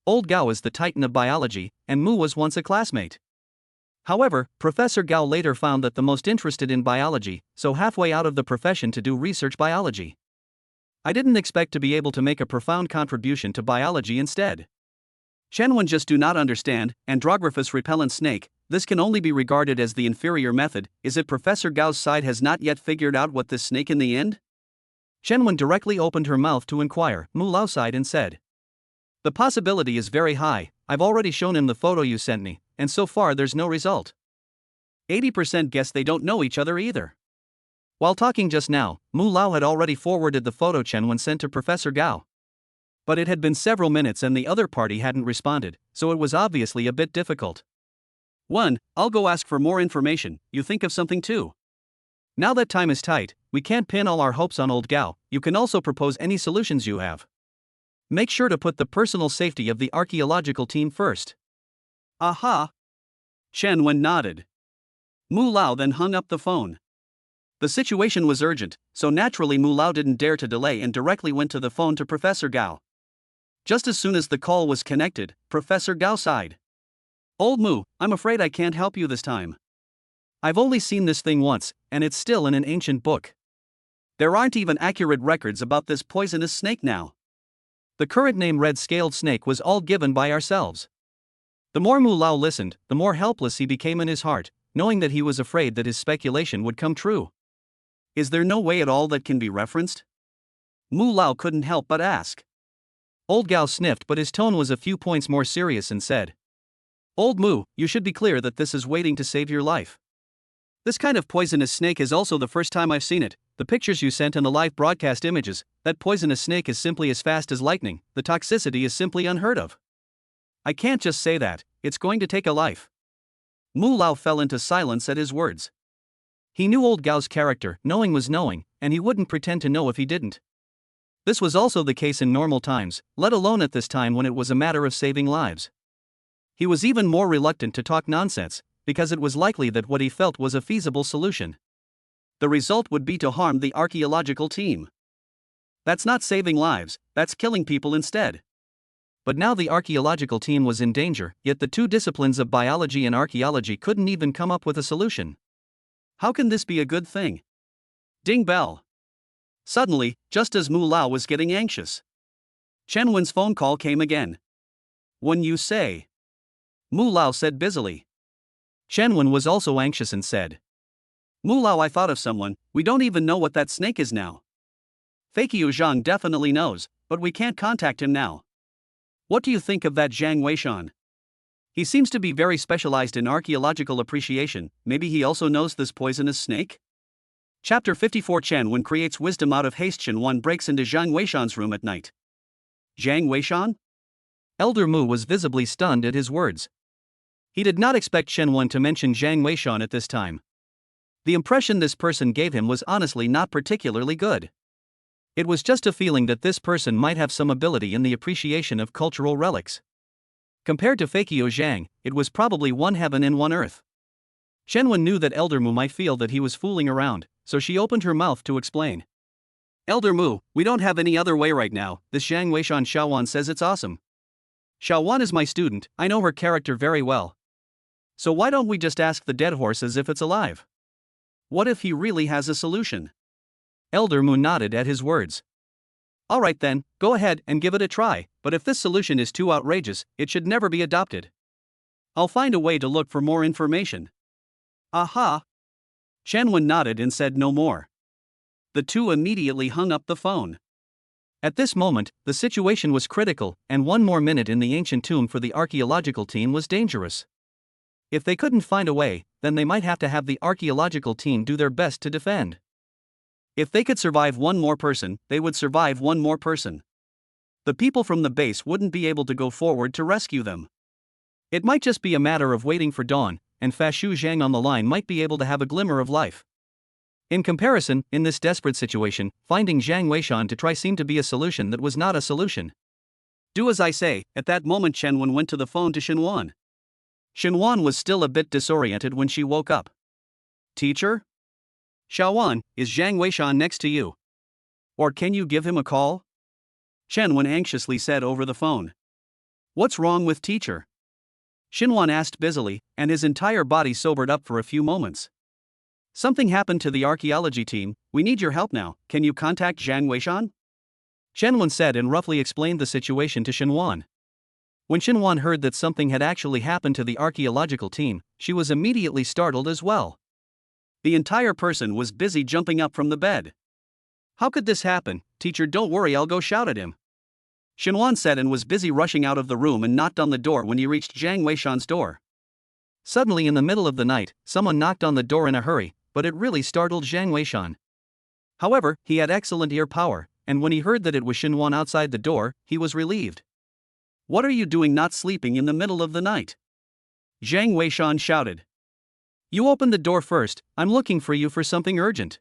Old Gao is the titan of biology, and Mu was once a classmate. However, Professor Gao later found that the most interested in biology, so halfway out of the profession to do research biology. I didn't expect to be able to make a profound contribution to biology instead. Chen just do not understand, andrographous repellent snake, this can only be regarded as the inferior method, is it Professor Gao's side has not yet figured out what this snake in the end? Chen directly opened her mouth to inquire, Mu Lao sighed and said. The possibility is very high, I've already shown him the photo you sent me, and so far there's no result. 80% guess they don't know each other either. While talking just now, Mu Lao had already forwarded the photo Chen sent to Professor Gao. But it had been several minutes and the other party hadn't responded, so it was obviously a bit difficult. 1. I'll go ask for more information, you think of something too. Now that time is tight, we can't pin all our hopes on old Gao, you can also propose any solutions you have. Make sure to put the personal safety of the archaeological team first. Aha! Chen nodded. Mu Lao then hung up the phone. The situation was urgent, so naturally Mu Lao didn't dare to delay and directly went to the phone to Professor Gao. Just as soon as the call was connected, Professor Gao sighed. Old Mu, I'm afraid I can't help you this time. I've only seen this thing once, and it's still in an ancient book. There aren't even accurate records about this poisonous snake now. The current name red-scaled snake was all given by ourselves. The more Mu Lao listened, the more helpless he became in his heart, knowing that he was afraid that his speculation would come true. Is there no way at all that can be referenced? Mu Lao couldn't help but ask. Old Gao sniffed, but his tone was a few points more serious and said, Old Mu, you should be clear that this is waiting to save your life. This kind of poisonous snake is also the first time I've seen it. The pictures you sent and the live broadcast images, that poisonous snake is simply as fast as lightning, the toxicity is simply unheard of. I can't just say that, it's going to take a life. Mu Lao fell into silence at his words. He knew old Gao's character, knowing was knowing, and he wouldn't pretend to know if he didn't. This was also the case in normal times, let alone at this time when it was a matter of saving lives. He was even more reluctant to talk nonsense, because it was likely that what he felt was a feasible solution. The result would be to harm the archaeological team. That's not saving lives, that's killing people instead. but now the archaeological team was in danger, yet the two disciplines of biology and archaeology couldn't even come up with a solution. How can this be a good thing? Ding bell. Suddenly, just as Mu Lao was getting anxious, Chen Wen's phone call came again. When you say, Mu Lao said busily. Chen Wen was also anxious and said, Mu Lao, I thought of someone, we don't even know what that snake is now. Fakio Zhang definitely knows, but we can't contact him now. What do you think of that Zhang Weishan? He seems to be very specialized in archaeological appreciation, maybe he also knows this poisonous snake? Chapter 54 Chen Wen creates wisdom out of haste. Chen Wen breaks into Zhang Weishan's room at night. Zhang Weishan? Elder Mu was visibly stunned at his words. He did not expect Chen Wen to mention Zhang Weishan at this time. The impression this person gave him was honestly not particularly good. It was just a feeling that this person might have some ability in the appreciation of cultural relics. Compared to Fakio Zhang, it was probably one heaven and one earth. Chen Wen knew that Elder Mu might feel that he was fooling around, so she opened her mouth to explain. Elder Mu, we don't have any other way right now. This Zhang Weishan Xiaowan says it's awesome. Xiaowan is my student, I know her character very well. So why don't we just ask the dead horse as if it's alive? What if he really has a solution? Elder Mu nodded at his words. Alright then, go ahead and give it a try, but if this solution is too outrageous, it should never be adopted. I'll find a way to look for more information. Aha! Chen Wen nodded and said no more. The two immediately hung up the phone. At this moment, the situation was critical, and one more minute in the ancient tomb for the archaeological team was dangerous. If they couldn't find a way, then they might have to have the archaeological team do their best to defend. If they could survive one more person, they would survive one more person. The people from the base wouldn't be able to go forward to rescue them. It might just be a matter of waiting for dawn, and Fashu Zhang on the line might be able to have a glimmer of life. In comparison, in this desperate situation, finding Zhang Weishan to try seemed to be a solution that was not a solution. Do as I say. At that moment Chen Wen went to the phone to Xinwan. Xinwan was still a bit disoriented when she woke up. Teacher? Xiaowan, is Zhang Weishan next to you? Or can you give him a call? Chen Wen anxiously said over the phone. What's wrong with teacher? Xinwan asked busily, and his entire body sobered up for a few moments. Something happened to the archaeology team, we need your help now, can you contact Zhang Weishan? Chen Wen said and roughly explained the situation to Xinwan. When Xinwan heard that something had actually happened to the archaeological team, she was immediately startled as well. The entire person was busy jumping up from the bed. How could this happen? Teacher, don't worry, I'll go shout at him. Xinwan said and was busy rushing out of the room and knocked on the door when he reached Zhang Weishan's door. Suddenly in the middle of the night, someone knocked on the door in a hurry, but it really startled Zhang Weishan. However, he had excellent ear power, and when he heard that it was Xinwan outside the door, he was relieved. What are you doing not sleeping in the middle of the night? Zhang Weishan shouted. You open the door first, I'm looking for you for something urgent.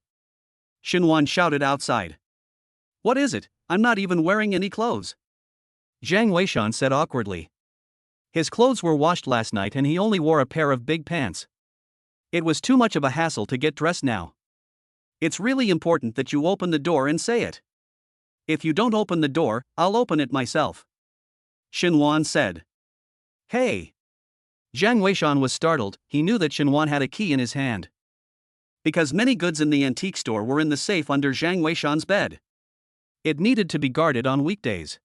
Xinwan shouted outside. What is it? I'm not even wearing any clothes. Zhang Weishan said awkwardly. His clothes were washed last night and he only wore a pair of big pants. It was too much of a hassle to get dressed now. It's really important that you open the door and say it. If you don't open the door, I'll open it myself. Xinwan said. Hey! Zhang Weishan was startled, he knew that Xinwan had a key in his hand. Because many goods in the antique store were in the safe under Zhang Weishan's bed. It needed to be guarded on weekdays.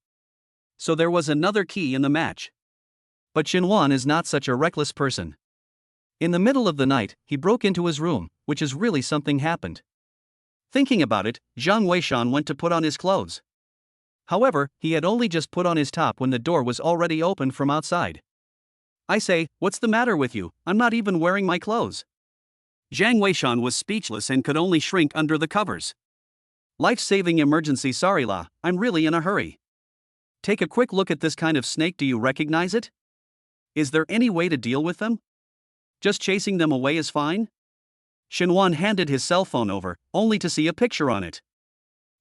So there was another key in the match. But Xinwan is not such a reckless person. In the middle of the night, he broke into his room, which is really something happened. Thinking about it, Zhang Weishan went to put on his clothes. However, he had only just put on his top when the door was already opened from outside. I say, what's the matter with you? I'm not even wearing my clothes. Zhang Weishan was speechless and could only shrink under the covers. Life-saving emergency, sorry la, I'm really in a hurry. Take a quick look at this kind of snake, do you recognize it? Is there any way to deal with them? Just chasing them away is fine? Xinwan handed his cell phone over, only to see a picture on it.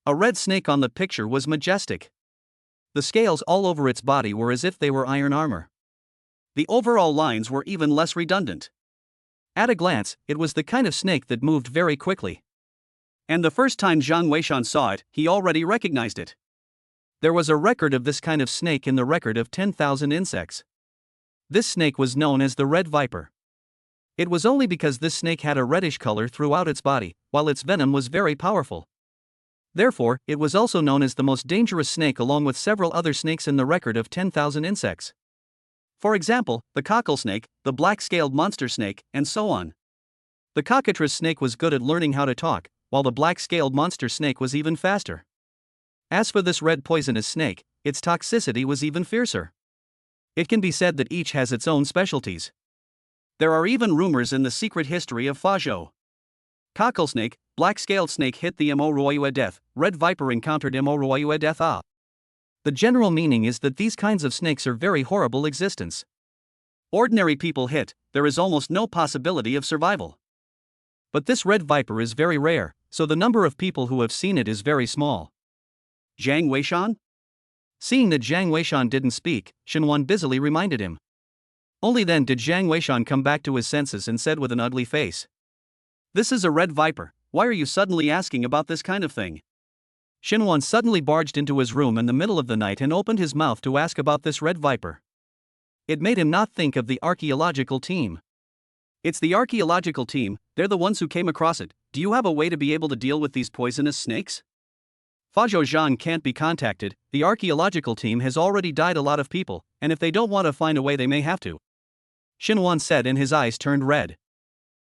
A red snake on the picture was majestic. The scales all over its body were as if they were iron armor. The overall lines were even less redundant. At a glance, it was the kind of snake that moved very quickly. And the first time Zhang Weishan saw it, he already recognized it. There was a record of this kind of snake in the record of 10,000 insects. This snake was known as the red viper. It was only because this snake had a reddish color throughout its body, while its venom was very powerful. Therefore, it was also known as the most dangerous snake along with several other snakes in the record of 10,000 insects. For example, the cockle snake, the black-scaled monster snake, and so on. The cockatrice snake was good at learning how to talk, while the black-scaled monster snake was even faster. As for this red poisonous snake, its toxicity was even fiercer. It can be said that each has its own specialties. There are even rumors in the secret history of Fazhou. Cockle snake, black-scaled snake hit the Immortal death, red viper encountered Immortal death. The general meaning is that these kinds of snakes are very horrible existence. Ordinary people hit, there is almost no possibility of survival. But this red viper is very rare, so the number of people who have seen it is very small. Jiang Weishan? Seeing that Jiang Weishan didn't speak, Shenwan busily reminded him. Only then did Jiang Weishan come back to his senses and said with an ugly face. This is a red viper, why are you suddenly asking about this kind of thing? Shenwan suddenly barged into his room in the middle of the night and opened his mouth to ask about this red viper. It made him not think of the archaeological team. It's the archaeological team, they're the ones who came across it. Do you have a way to be able to deal with these poisonous snakes? Fazhou Zhang can't be contacted, the archaeological team has already died a lot of people, and if they don't want to find a way they may have to. Shenwan said and his eyes turned red.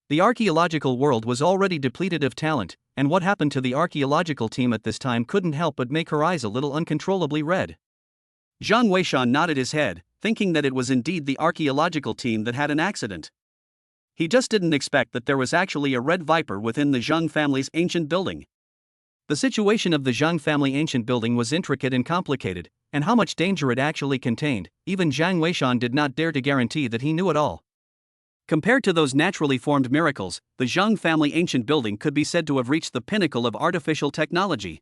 The archaeological world was already depleted of talent, and what happened to the archaeological team at this time couldn't help but make her eyes a little uncontrollably red. Jiang Weishan nodded his head, thinking that it was indeed the archaeological team that had an accident. He just didn't expect that there was actually a red viper within the Jeang family's ancient building. The situation of the Jeang family ancient building was intricate and complicated, and how much danger it actually contained, even Jiang Weishan did not dare to guarantee that he knew it all. Compared to those naturally formed miracles, the Jeang family ancient building could be said to have reached the pinnacle of artificial technology.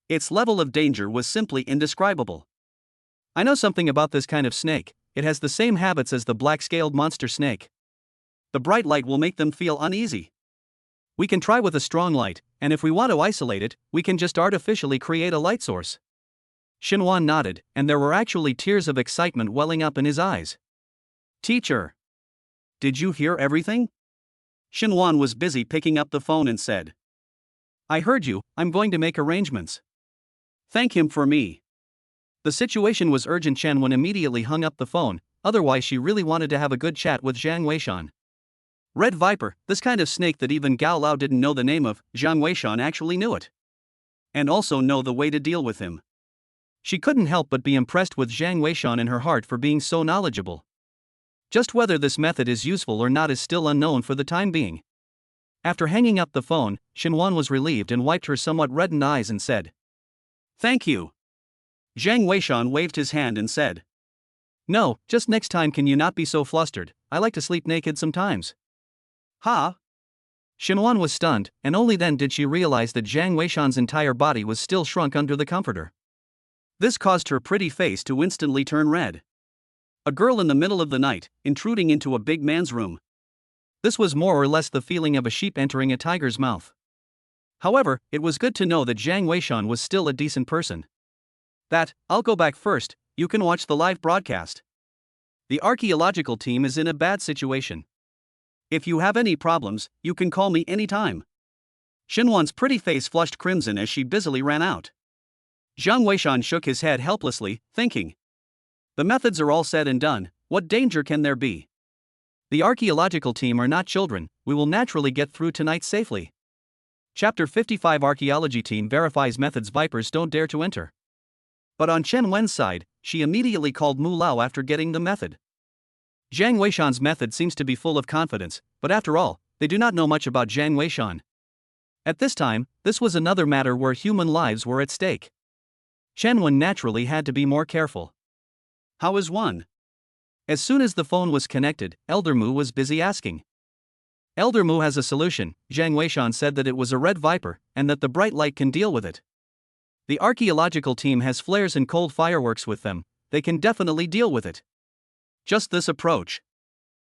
Its level of danger was simply indescribable. I know something about this kind of snake, it has the same habits as the black-scaled monster snake. The bright light will make them feel uneasy. We can try with a strong light, and if we want to isolate it, we can just artificially create a light source. Shenwan nodded, and there were actually tears of excitement welling up in his eyes. Teacher! Did you hear everything? Shenwan was busy picking up the phone and said. I heard you, I'm going to make arrangements. Thank him for me. The situation was urgent. Shenwan immediately hung up the phone, otherwise she really wanted to have a good chat with Jiang Weishan. Red viper, this kind of snake that even Gao Lao didn't know the name of, Jiang Weishan actually knew it. And also know the way to deal with him. She couldn't help but be impressed with Jiang Weishan in her heart for being so knowledgeable. Just whether this method is useful or not is still unknown for the time being. After hanging up the phone, Shenwan was relieved and wiped her somewhat reddened eyes and said, Thank you. Jiang Weishan waved his hand and said, No, just next time can you not be so flustered, I like to sleep naked sometimes. Ha? Shenwan was stunned, and only then did she realize that Jiang Weishan's entire body was still shrunk under the comforter. This caused her pretty face to instantly turn red. A girl in the middle of the night, intruding into a big man's room. This was more or less the feeling of a sheep entering a tiger's mouth. However, it was good to know that Jiang Weishan was still a decent person. I'll go back first, you can watch the live broadcast. The archaeological team is in a bad situation. If you have any problems, you can call me anytime. Shenwan's pretty face flushed crimson as she busily ran out. Jiang Weishan shook his head helplessly, thinking. The methods are all said and done, what danger can there be? The archaeological team are not children, we will naturally get through tonight safely. Chapter 55 Archaeology team verifies methods vipers don't dare to enter. But on Chen Wen's side, she immediately called Mu Lao after getting the method. Jiang Weishan's method seems to be full of confidence, but after all, they do not know much about Jiang Weishan. At this time, this was another matter where human lives were at stake. Chen Wen naturally had to be more careful. How is one? As soon as the phone was connected, Elder Mu was busy asking. Elder Mu has a solution. Jiang Weishan said that it was a red viper, and that the bright light can deal with it. The archaeological team has flares and cold fireworks with them, they can definitely deal with it. Just this approach.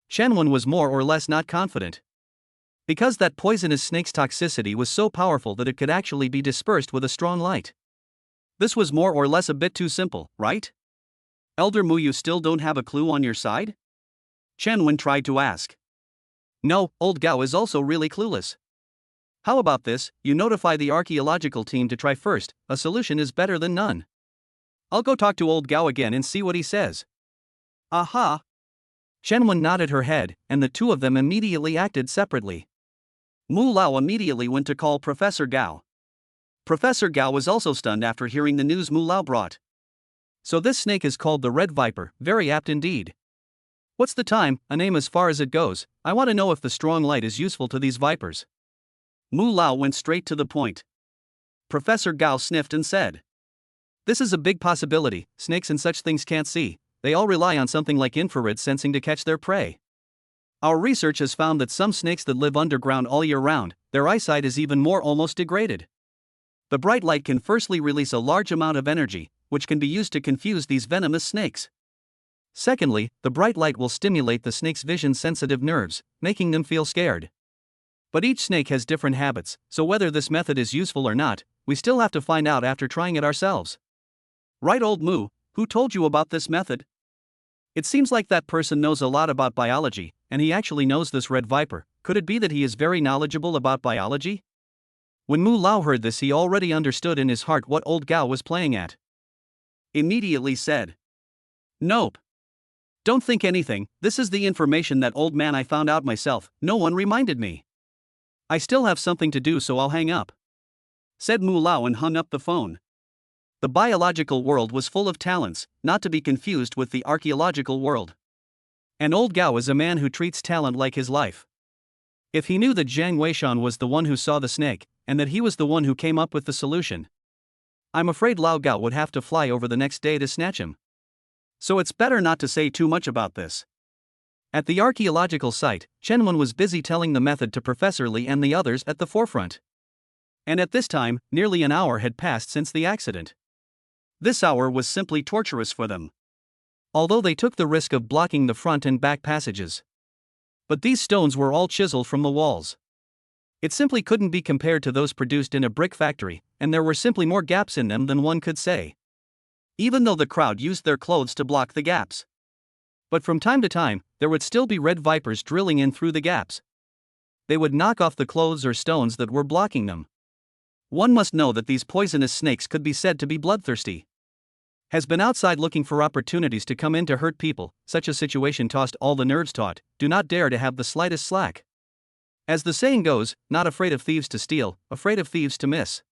Shenwan was more or less not confident. Because that poisonous snake's toxicity was so powerful that it could actually be dispersed with a strong light. This was more or less a bit too simple, right? Elder Mu, you still don't have a clue on your side? Chen Wen tried to ask. No, old Gao is also really clueless. How about this, you notify the archaeological team to try first, a solution is better than none. I'll go talk to old Gao again and see what he says. Aha! Chen Wen nodded her head, and the two of them immediately acted separately. Mu Lao immediately went to call Professor Gao. Professor Gao was also stunned after hearing the news Mu Lao brought. So this snake is called the Red Viper, very apt indeed. What's the time, a name as far as it goes, I want to know if the strong light is useful to these vipers. Mu Lao went straight to the point. Professor Gao sniffed and said. This is a big possibility, snakes and such things can't see, they all rely on something like infrared sensing to catch their prey. Our research has found that some snakes that live underground all year round, their eyesight is even more almost degraded. The bright light can firstly release a large amount of energy, which can be used to confuse these venomous snakes. Secondly, the bright light will stimulate the snake's vision-sensitive nerves, making them feel scared. But each snake has different habits, so whether this method is useful or not, we still have to find out after trying it ourselves. Right, old Mu, who told you about this method? It seems like that person knows a lot about biology, and he actually knows this red viper. Could it be that he is very knowledgeable about biology? When Mu Lao heard this, he already understood in his heart what old Gao was playing at. Immediately said. Nope. Don't think anything, this is the information that old man I found out myself, no one reminded me. I still have something to do, so I'll hang up. Said Mu Lao and hung up the phone. The biological world was full of talents, not to be confused with the archaeological world. And old Gao is a man who treats talent like his life. If he knew that Jeang Weishan was the one who saw the snake, and that he was the one who came up with the solution, I'm afraid Lao Gao would have to fly over the next day to snatch him. So it's better not to say too much about this. At the archaeological site, Chen Wen was busy telling the method to Professor Li and the others at the forefront. And at this time, nearly an hour had passed since the accident. This hour was simply torturous for them. Although they took the risk of blocking the front and back passages. But these stones were all chiseled from the walls. It simply couldn't be compared to those produced in a brick factory, and there were simply more gaps in them than one could say. Even though the crowd used their clothes to block the gaps. But from time to time, there would still be red vipers drilling in through the gaps. They would knock off the clothes or stones that were blocking them. One must know that these poisonous snakes could be said to be bloodthirsty. Has been outside looking for opportunities to come in to hurt people. Such a situation tossed all the nerves taut, do not dare to have the slightest slack. As the saying goes, not afraid of thieves to steal, afraid of thieves to miss.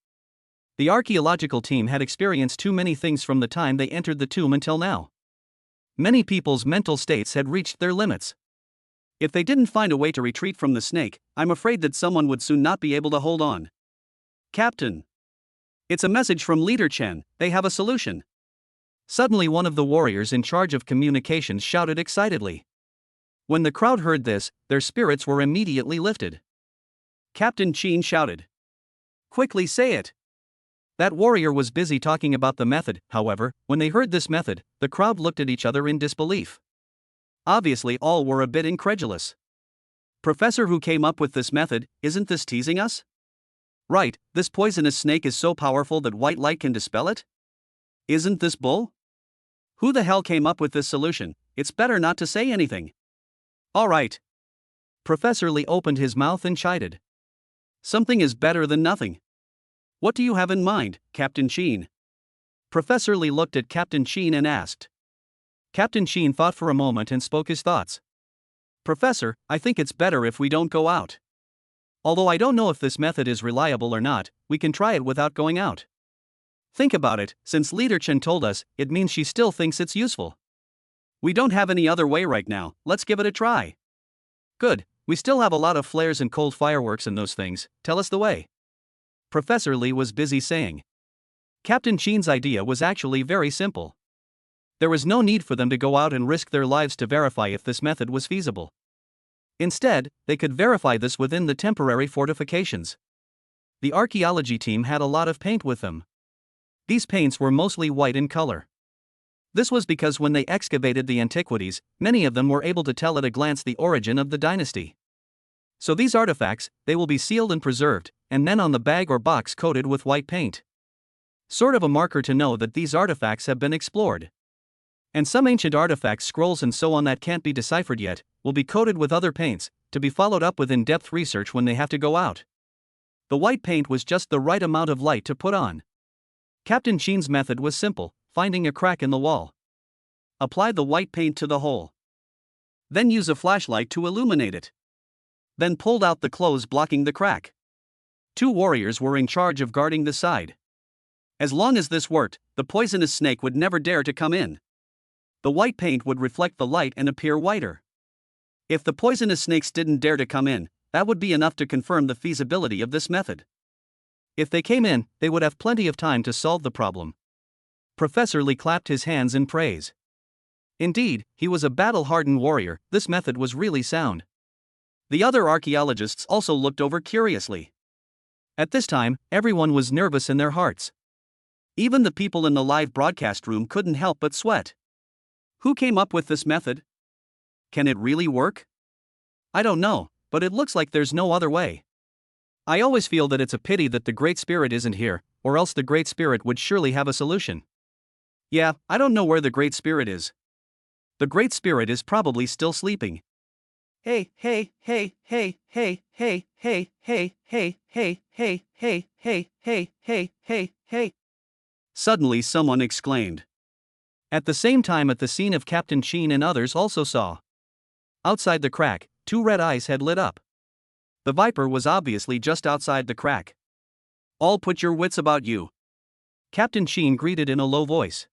The archaeological team had experienced too many things from the time they entered the tomb until now. Many people's mental states had reached their limits. If they didn't find a way to retreat from the snake, I'm afraid that someone would soon not be able to hold on. Captain. It's a message from Leader Chen, they have a solution. Suddenly one of the warriors in charge of communications shouted excitedly. When the crowd heard this, their spirits were immediately lifted. Captain Chen shouted. Quickly say it. That warrior was busy talking about the method, however, when they heard this method, the crowd looked at each other in disbelief. Obviously all were a bit incredulous. Professor, who came up with this method, isn't this teasing us? Right, this poisonous snake is so powerful that white light can dispel it? Isn't this bull? Who the hell came up with this solution? It's better not to say anything. All right. Professor Li opened his mouth and chided. Something is better than nothing. What do you have in mind, Captain Chen? Professor Li looked at Captain Chen and asked. Captain Chen thought for a moment and spoke his thoughts. Professor, I think it's better if we don't go out. Although I don't know if this method is reliable or not, we can try it without going out. Think about it, since Leader Chen told us, it means she still thinks it's useful. We don't have any other way right now, let's give it a try. Good, we still have a lot of flares and cold fireworks and those things, tell us the way. Professor Li was busy saying. Captain Chen's idea was actually very simple. There was no need for them to go out and risk their lives to verify if this method was feasible. Instead, they could verify this within the temporary fortifications. The archaeology team had a lot of paint with them. These paints were mostly white in color. This was because when they excavated the antiquities, many of them were able to tell at a glance the origin of the dynasty. So these artifacts, they will be sealed and preserved, and then on the bag or box coated with white paint. Sort of a marker to know that these artifacts have been explored. And some ancient artifacts, scrolls and so on that can't be deciphered yet, will be coated with other paints, to be followed up with in-depth research when they have to go out. The white paint was just the right amount of light to put on. Captain Chen's method was simple, finding a crack in the wall. Apply the white paint to the hole. Then use a flashlight to illuminate it. Then pulled out the clothes blocking the crack. 2 warriors were in charge of guarding the side. As long as this worked, the poisonous snake would never dare to come in. The white paint would reflect the light and appear whiter. If the poisonous snakes didn't dare to come in, that would be enough to confirm the feasibility of this method. If they came in, they would have plenty of time to solve the problem. Professor Lee clapped his hands in praise. Indeed, he was a battle-hardened warrior. This method was really sound. The other archaeologists also looked over curiously. At this time, everyone was nervous in their hearts. Even the people in the live broadcast room couldn't help but sweat. Who came up with this method? Can it really work? I don't know, but it looks like there's no other way. I always feel that it's a pity that the Great Spirit isn't here, or else the Great Spirit would surely have a solution. Yeah, I don't know where the Great Spirit is. The Great Spirit is probably still sleeping. Hey, hey, hey, hey, hey, hey, hey, hey, hey, hey, hey, hey, hey, hey, hey, hey, hey. Suddenly someone exclaimed. At the same time at the scene of Captain Chen and others also saw. Outside the crack, 2 red eyes had lit up. The viper was obviously just outside the crack. All put your wits about you. Captain Chen greeted in a low voice.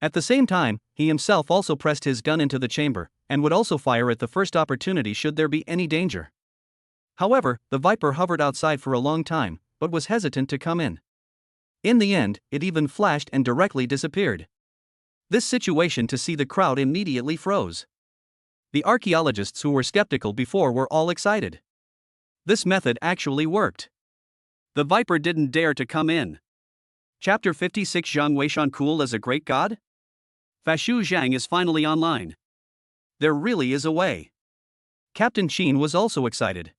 At the same time, he himself also pressed his gun into the chamber, and would also fire at the first opportunity should there be any danger. However, the viper hovered outside for a long time, but was hesitant to come in. In the end, it even flashed and directly disappeared. This situation to see the crowd immediately froze. The archaeologists who were skeptical before were all excited. This method actually worked. The viper didn't dare to come in. Chapter 56 Jeang Weishan cool as a great god? Fashu Jeang is finally online. There really is a way. Captain Chen was also excited.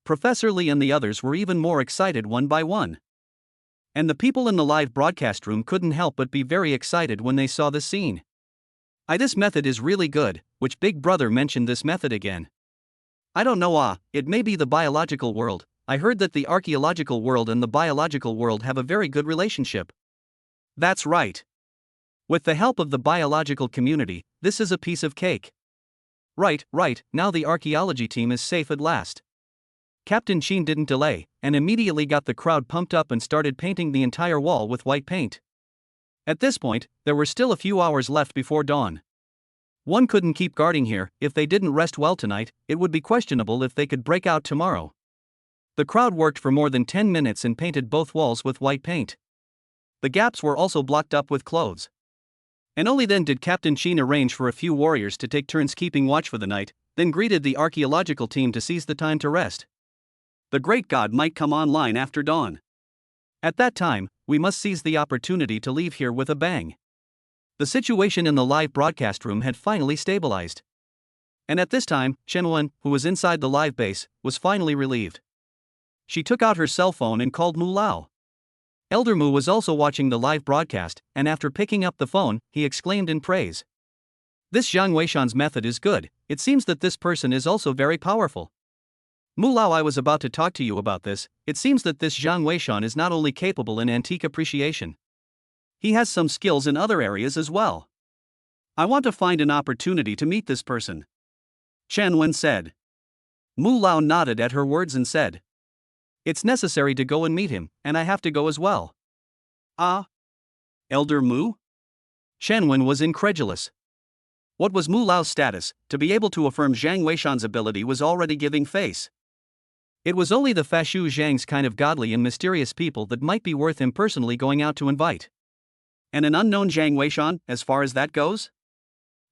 Professor Lee and the others were even more excited one by one. And the people in the live broadcast room couldn't help but be very excited when they saw the scene. This method is really good, which Big Brother mentioned this method again. I don't know, it may be the biological world. I heard that the archaeological world and the biological world have a very good relationship. That's right. With the help of the biological community, this is a piece of cake. Right, now the archaeology team is safe at last. Captain Chen didn't delay, and immediately got the crowd pumped up and started painting the entire wall with white paint. At this point, there were still a few hours left before dawn. One couldn't keep guarding here. If they didn't rest well tonight, it would be questionable if they could break out tomorrow. The crowd worked for more than 10 minutes and painted both walls with white paint. The gaps were also blocked up with clothes. And only then did Captain Chen arrange for a few warriors to take turns keeping watch for the night, then greeted the archaeological team to seize the time to rest. The great god might come online after dawn. At that time, we must seize the opportunity to leave here with a bang. The situation in the live broadcast room had finally stabilized. And at this time, Chen, who was inside the live base, was finally relieved. She took out her cell phone and called Mu Lao. Elder Mu was also watching the live broadcast, and after picking up the phone, he exclaimed in praise. This Jeang Weishan's method is good. It seems that this person is also very powerful. Mu Lao, I was about to talk to you about this. It seems that this Jeang Weishan is not only capable in antique appreciation. He has some skills in other areas as well. I want to find an opportunity to meet this person. Chen Wen said. Mu Lao nodded at her words and said. It's necessary to go and meet him, and I have to go as well. Elder Mu? Chen Wen was incredulous. What was Mu Lao's status? To be able to affirm Jeang Weishan's ability was already giving face. It was only the Fashu Zhang's kind of godly and mysterious people that might be worth him personally going out to invite. And an unknown Jeang Weishan, as far as that goes?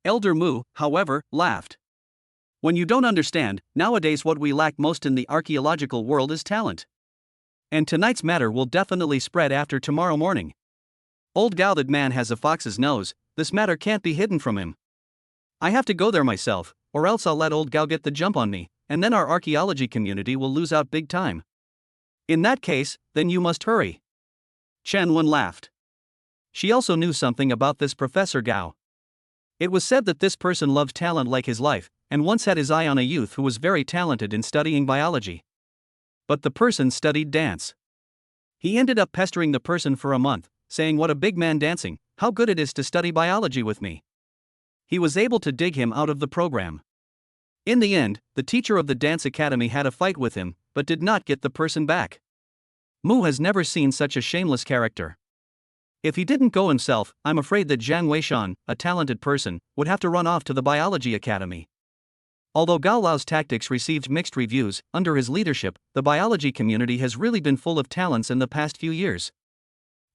Elder Mu, however, laughed. When you don't understand, nowadays what we lack most in the archaeological world is talent. And tonight's matter will definitely spread after tomorrow morning. Old Gao, that man has a fox's nose. This matter can't be hidden from him. I have to go there myself, or else I'll let old Gao get the jump on me, and then our archaeology community will lose out big time. In that case, then you must hurry. Chen Wen laughed. She also knew something about this Professor Gao. It was said that this person loved talent like his life, and once had his eye on a youth who was very talented in studying biology. But the person studied dance. He ended up pestering the person for a month, saying what a big man dancing, how good it is to study biology with me. He was able to dig him out of the program. In the end, the teacher of the dance academy had a fight with him, but did not get the person back. Mu has never seen such a shameless character. If he didn't go himself, I'm afraid that Jiang Weishan, a talented person, would have to run off to the biology academy. Although Gao Lao's tactics received mixed reviews, under his leadership, the biology community has really been full of talents in the past few years.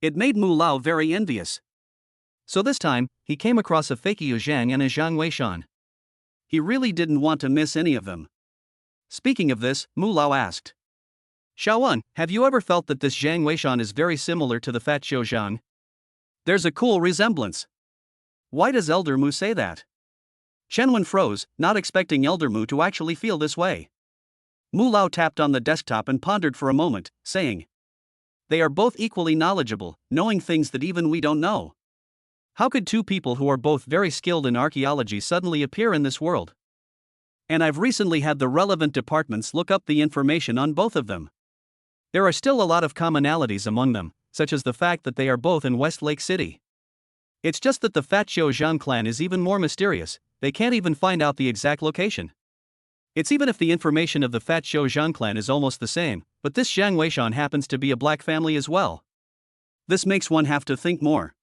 It made Mu Lao very envious. So this time, he came across a Fakey Jiang and a Jiang Weishan. He really didn't want to miss any of them. Speaking of this, Mu Lao asked, Xiaowen, have you ever felt that this Jiang Weishan is very similar to the fat Xiao Zhang? There's a cool resemblance. Why does Elder Mu say that? Chen Wen froze, not expecting Elder Mu to actually feel this way. Mu Lao tapped on the desktop and pondered for a moment, saying, they are both equally knowledgeable, knowing things that even we don't know. How could two people who are both very skilled in archaeology suddenly appear in this world? And I've recently had the relevant departments look up the information on both of them. There are still a lot of commonalities among them, such as the fact that they are both in West Lake City. It's just that the Fat Xiao Zhang clan is even more mysterious, they can't even find out the exact location. It's even if the information of the Fat Xiao Zhang clan is almost the same, but this Jiang Weishan happens to be a black family as well. This makes one have to think more.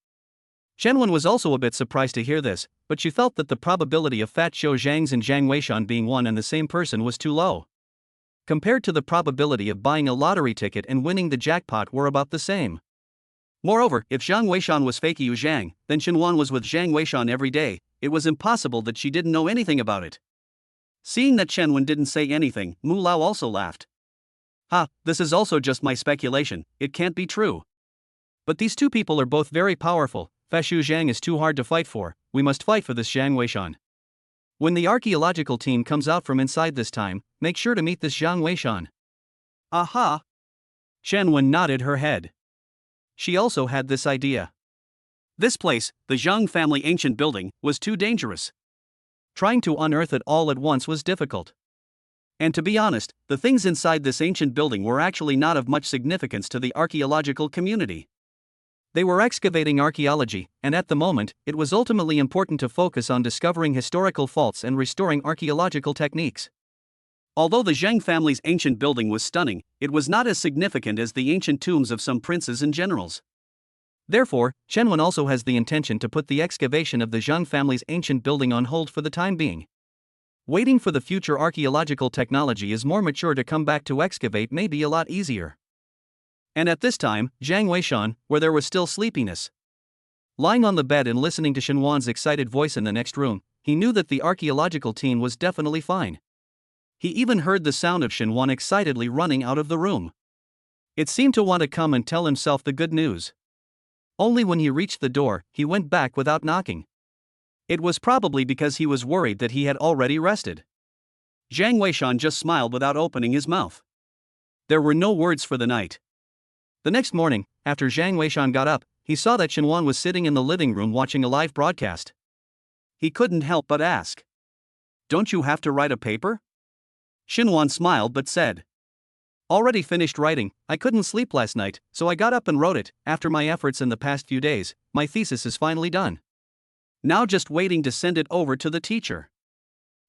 Chen Wen was also a bit surprised to hear this, but she felt that the probability of Fat Xiao Zhang's and Jiang Weishan being one and the same person was too low. Compared to the probability of buying a lottery ticket and winning the jackpot were about the same. Moreover, if Jiang Weishan was Fakey Yu Zhang, then Xinhuan was with Jiang Weishan every day, it was impossible that she didn't know anything about it. Seeing that Chen Wen didn't say anything, Mu Lao also laughed. Ha, this is also just my speculation, it can't be true. But these two people are both very powerful, Fashu Zhang is too hard to fight for, we must fight for this Jiang Weishan. When the archaeological team comes out from inside this time, make sure to meet this Jiang Weishan. Aha! Chen Wen nodded her head. She also had this idea. This place, the Zhang family ancient building, was too dangerous. Trying to unearth it all at once was difficult. And to be honest, the things inside this ancient building were actually not of much significance to the archaeological community. They were excavating archaeology, and at the moment, it was ultimately important to focus on discovering historical faults and restoring archaeological techniques. Although the Zhang family's ancient building was stunning, it was not as significant as the ancient tombs of some princes and generals. Therefore, Chen Wen also has the intention to put the excavation of the Zhang family's ancient building on hold for the time being. Waiting for the future archaeological technology is more mature to come back to excavate may be a lot easier. And at this time, Jiang Weishan, where there was still sleepiness. Lying on the bed and listening to Xinhuan's excited voice in the next room, he knew that the archaeological team was definitely fine. He even heard the sound of Xinhuan excitedly running out of the room. It seemed to want to come and tell himself the good news. Only when he reached the door, he went back without knocking. It was probably because he was worried that he had already rested. Jiang Weishan just smiled without opening his mouth. There were no words for the night. The next morning, after Jiang Weishan got up, he saw that Xinhuan was sitting in the living room watching a live broadcast. He couldn't help but ask, "Don't you have to write a paper?" Xinhuan smiled but said, "Already finished writing, I couldn't sleep last night, so I got up and wrote it. After my efforts in the past few days, my thesis is finally done. Now just waiting to send it over to the teacher.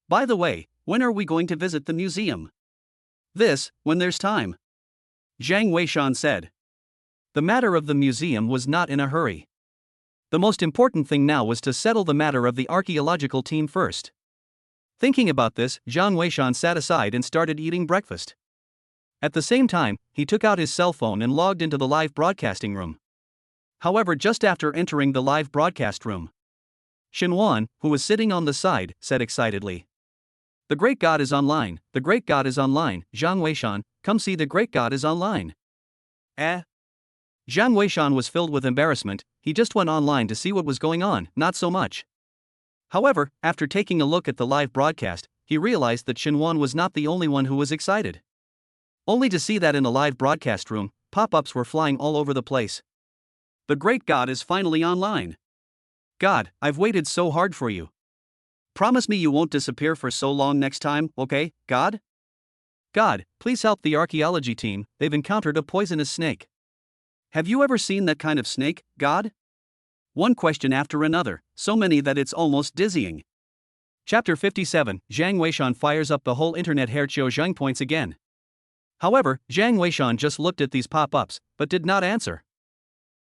By the way, when are we going to visit the museum?" "This, when there's time," Jiang Weishan said. The matter of the museum was not in a hurry. The most important thing now was to settle the matter of the archaeological team first. Thinking about this, Jiang Weishan sat aside and started eating breakfast. At the same time, he took out his cell phone and logged into the live broadcasting room. However, just after entering the live broadcast room, Xinhuan, who was sitting on the side, said excitedly, "The great god is online, the great god is online, Jiang Weishan, come see the great god is online." Eh? Jiang Weishan was filled with embarrassment, he just went online to see what was going on, not so much. However, after taking a look at the live broadcast, he realized that Xinhuan was not the only one who was excited. Only to see that in the live broadcast room, pop-ups were flying all over the place. The great God is finally online. God, I've waited so hard for you. Promise me you won't disappear for so long next time, okay, God? God, please help the archaeology team, they've encountered a poisonous snake. Have you ever seen that kind of snake, God? One question after another, so many that it's almost dizzying. Chapter 57, Zhang Weishan fires up the whole internet. Jeang points again. However, Zhang Weishan just looked at these pop-ups, but did not answer.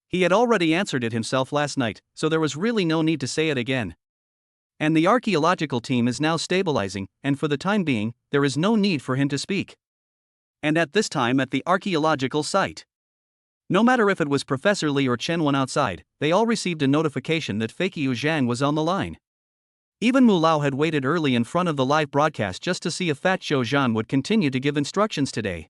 He had already answered it himself last night, so there was really no need to say it again. And the archaeological team is now stabilizing, and for the time being, there is no need for him to speak. And at this time at the archaeological site. No matter if it was Professor Li or Chen Wen outside, they all received a notification that Fakey Zhang was on the line. Even Mu Lao had waited early in front of the live broadcast just to see if Fat Zhou Zhan would continue to give instructions today.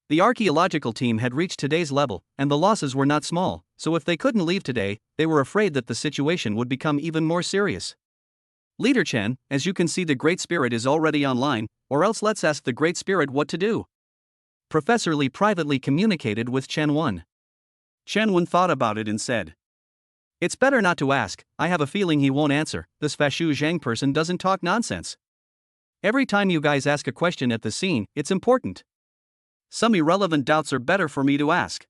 The archaeological team had reached today's level, and the losses were not small, so if they couldn't leave today, they were afraid that the situation would become even more serious. Leader Chen, as you can see, the Great Spirit is already online, or else let's ask the Great Spirit what to do. Professor Li privately communicated with Chen Wen. Chen Wen thought about it and said, "It's better not to ask, I have a feeling he won't answer, this Fashu Zhang person doesn't talk nonsense. Every time you guys ask a question at the scene, it's important. Some irrelevant doubts are better for me to ask."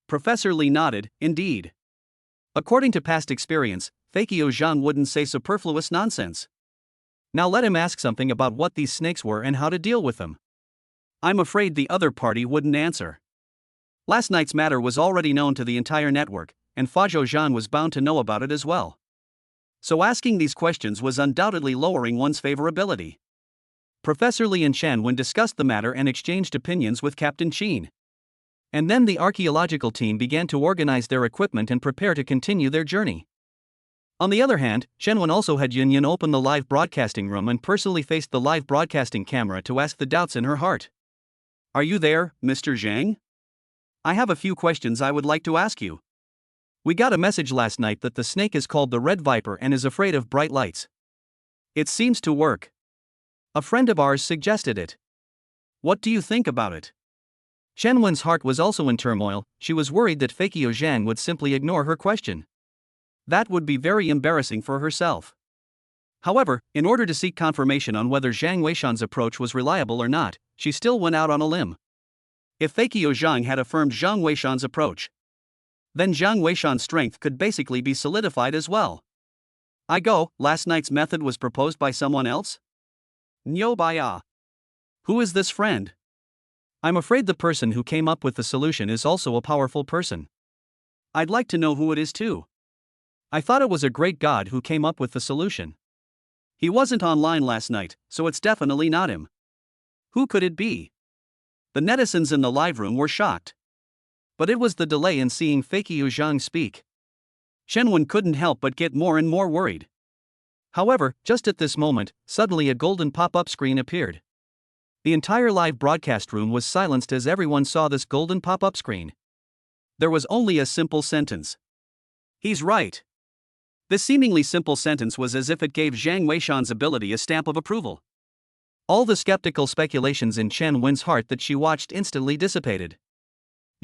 Professor Li nodded, indeed. According to past experience, Fakey Zhang wouldn't say superfluous nonsense. Now let him ask something about what these snakes were and how to deal with them. I'm afraid the other party wouldn't answer. Last night's matter was already known to the entire network, and Fa Zhou was bound to know about it as well. So asking these questions was undoubtedly lowering one's favorability. Professor Li and Chen Wen discussed the matter and exchanged opinions with Captain Qin. And then the archaeological team began to organize their equipment and prepare to continue their journey. On the other hand, Chen Wen also had Yun Yun open the live broadcasting room and personally faced the live broadcasting camera to ask the doubts in her heart. "Are you there, Mr. Zhang? I have a few questions I would like to ask you. We got a message last night that the snake is called the Red Viper and is afraid of bright lights. It seems to work. A friend of ours suggested it. What do you think about it?" Chen Wen's heart was also in turmoil. She was worried that Fakey Zhang would simply ignore her question. That would be very embarrassing for herself. However, in order to seek confirmation on whether Zhang Weishan's approach was reliable or not, she still went out on a limb. If Fakey Zhang had affirmed Zhang Weishan's approach, then Zhang Weishan's strength could basically be solidified as well. Last night's method was proposed by someone else? Nyo Baya. Who is this friend? I'm afraid the person who came up with the solution is also a powerful person. I'd like to know who it is too. I thought it was a great god who came up with the solution. He wasn't online last night, so it's definitely not him. Who could it be? The netizens in the live room were shocked. But it was the delay in seeing Fakey Zhang speak. Chen Wen couldn't help but get more and more worried. However, just at this moment, suddenly a golden pop-up screen appeared. The entire live broadcast room was silenced as everyone saw this golden pop-up screen. There was only a simple sentence. "He's right." This seemingly simple sentence was as if it gave Zhang Weishan's ability a stamp of approval. All the skeptical speculations in Chen Wen's heart that she watched instantly dissipated.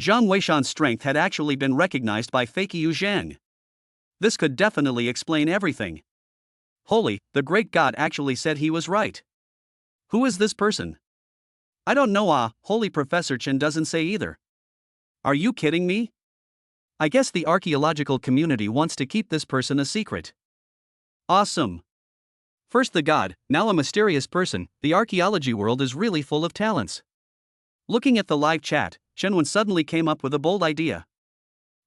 Zhang Weishan's strength had actually been recognized by Fakey Zhang. This could definitely explain everything. Holy, the great god actually said he was right. Who is this person? I don't know. Holy Professor Chen doesn't say either. Are you kidding me? I guess the archaeological community wants to keep this person a secret. Awesome. First the god, now a mysterious person. The archaeology world is really full of talents. Looking at the live chat, Chen Wen suddenly came up with a bold idea.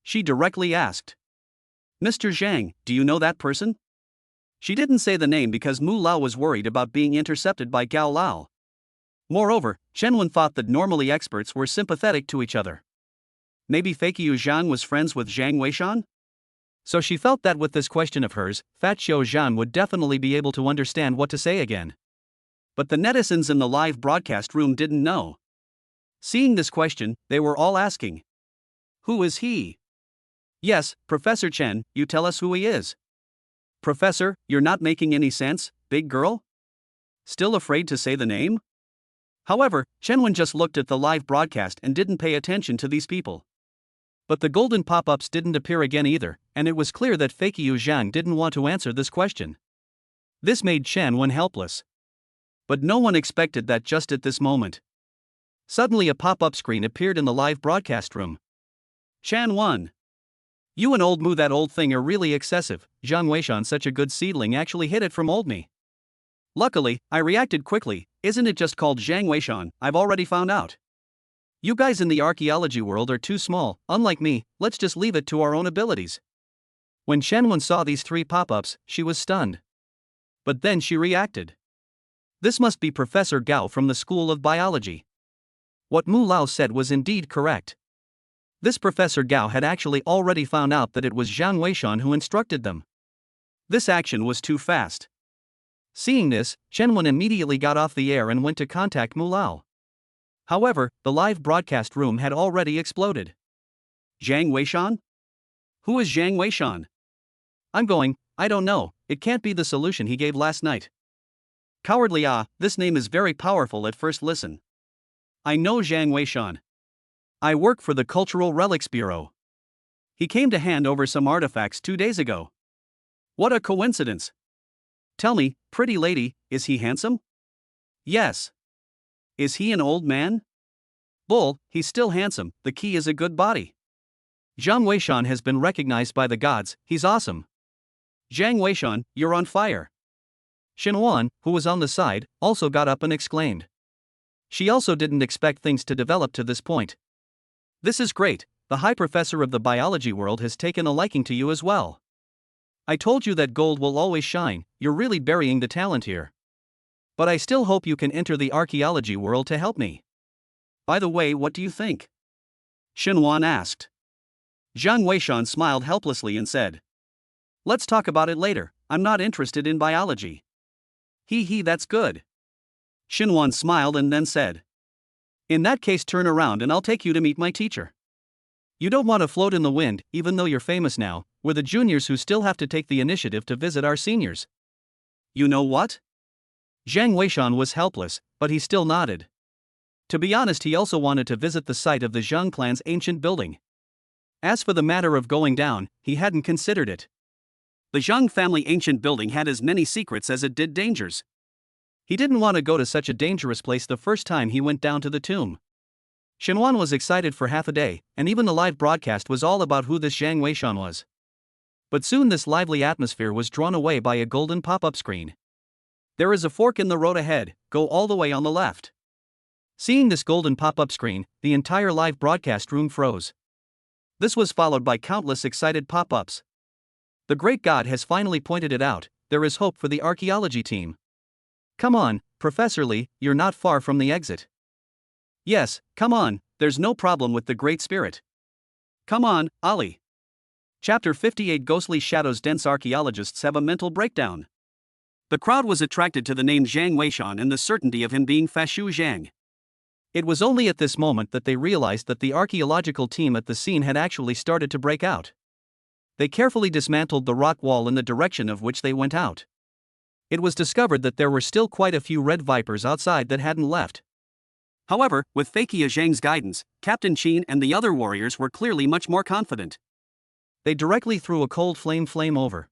She directly asked, "Mr. Zhang, do you know that person?" She didn't say the name because Mu Lao was worried about being intercepted by Gao Lao. Moreover, Chen Wen thought that normally experts were sympathetic to each other. Maybe Fakey Zhang was friends with Zhang Weishan? So she felt that with this question of hers, Fat Zhou Zhan would definitely be able to understand what to say again. But the netizens in the live broadcast room didn't know. Seeing this question, they were all asking, "Who is he?" "Yes, Professor Chen, you tell us who he is." "Professor, you're not making any sense, big girl?" Still afraid to say the name? However, Chen Wen just looked at the live broadcast and didn't pay attention to these people. But the golden pop-ups didn't appear again either, and it was clear that Fakey Jeang didn't want to answer this question. This made Chen Wen helpless. But no one expected that just at this moment. Suddenly a pop-up screen appeared in the live broadcast room. Chen Wen. You and old Moo, that old thing are really excessive. Jiang Weishan, such a good seedling, actually hid it from old me. Luckily, I reacted quickly. Isn't it just called Jiang Weishan? I've already found out. You guys in the archaeology world are too small. Unlike me, let's just leave it to our own abilities. When Chen Wen saw these 3 pop-ups, she was stunned. But then she reacted. This must be Professor Gao from the School of Biology. What Mu Lao said was indeed correct. This Professor Gao had actually already found out that it was Jiang Weishan who instructed them. This action was too fast. Seeing this, Chen Wen immediately got off the air and went to contact Mu Lao. However, the live broadcast room had already exploded. Jiang Weishan? Who is Jiang Weishan? I don't know, it can't be the solution he gave last night. Cowardly this name is very powerful at first listen. I know Jiang Weishan. I work for the Cultural Relics Bureau. He came to hand over some artifacts 2 days ago. What a coincidence. Tell me, pretty lady, is he handsome? Yes. Is he an old man? Bull, he's still handsome, the key is a good body. Jiang Weishan has been recognized by the gods, he's awesome. Jiang Weishan, you're on fire. Xin Wan, who was on the side, also got up and exclaimed. She also didn't expect things to develop to this point. This is great, the High Professor of the biology world has taken a liking to you as well. I told you that gold will always shine, you're really burying the talent here. But I still hope you can enter the archaeology world to help me. By the way, what do you think? Xin Wan asked. Jiang Weishan smiled helplessly and said. Let's talk about it later, I'm not interested in biology. That's good. Xin Wan smiled and then said. In that case, turn around and I'll take you to meet my teacher. You don't want to float in the wind, even though you're famous now, we're the juniors who still have to take the initiative to visit our seniors. You know what? Jiang Weishan was helpless, but he still nodded. To be honest, he also wanted to visit the site of the Jeang clan's ancient building. As for the matter of going down, he hadn't considered it. The Jeang family ancient building had as many secrets as it did dangers. He didn't want to go to such a dangerous place the first time he went down to the tomb. Xinhuan was excited for half a day, and even the live broadcast was all about who this Jiang Weishan was. But soon this lively atmosphere was drawn away by a golden pop-up screen. There is a fork in the road ahead, go all the way on the left. Seeing this golden pop-up screen, the entire live broadcast room froze. This was followed by countless excited pop-ups. The great god has finally pointed it out, there is hope for the archaeology team. Come on, Professor Lee, you're not far from the exit. Yes, come on, there's no problem with the Great Spirit. Come on, Ali. Chapter 58 Ghostly Shadows. Dense archaeologists have a mental breakdown. The crowd was attracted to the name Jiang Weishan and the certainty of him being Fashu Jiang. It was only at this moment that they realized that the archaeological team at the scene had actually started to break out. They carefully dismantled the rock wall in the direction of which they went out. It was discovered that there were still quite a few red vipers outside that hadn't left. However, with Fakia Zhang's guidance, Captain Chen and the other warriors were clearly much more confident. They directly threw a cold flame over.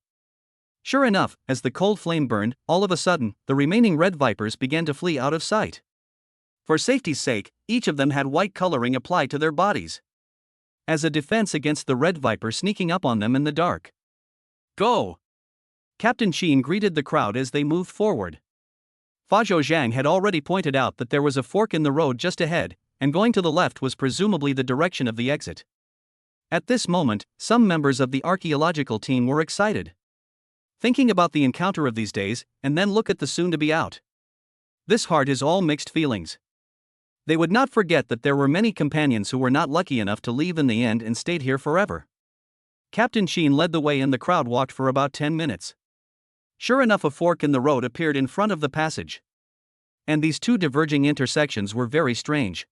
Sure enough, as the cold flame burned, all of a sudden, the remaining red vipers began to flee out of sight. For safety's sake, each of them had white coloring applied to their bodies, as a defense against the red viper sneaking up on them in the dark. Go! Captain Chen greeted the crowd as they moved forward. Fazhou Zhang had already pointed out that there was a fork in the road just ahead, and going to the left was presumably the direction of the exit. At this moment, some members of the archaeological team were excited, thinking about the encounter of these days, and then look at the soon-to-be out. This heart is all mixed feelings. They would not forget that there were many companions who were not lucky enough to leave in the end and stayed here forever. Captain Chen led the way and the crowd walked for about 10 minutes. Sure enough, a fork in the road appeared in front of the passage. And these two diverging intersections were very strange.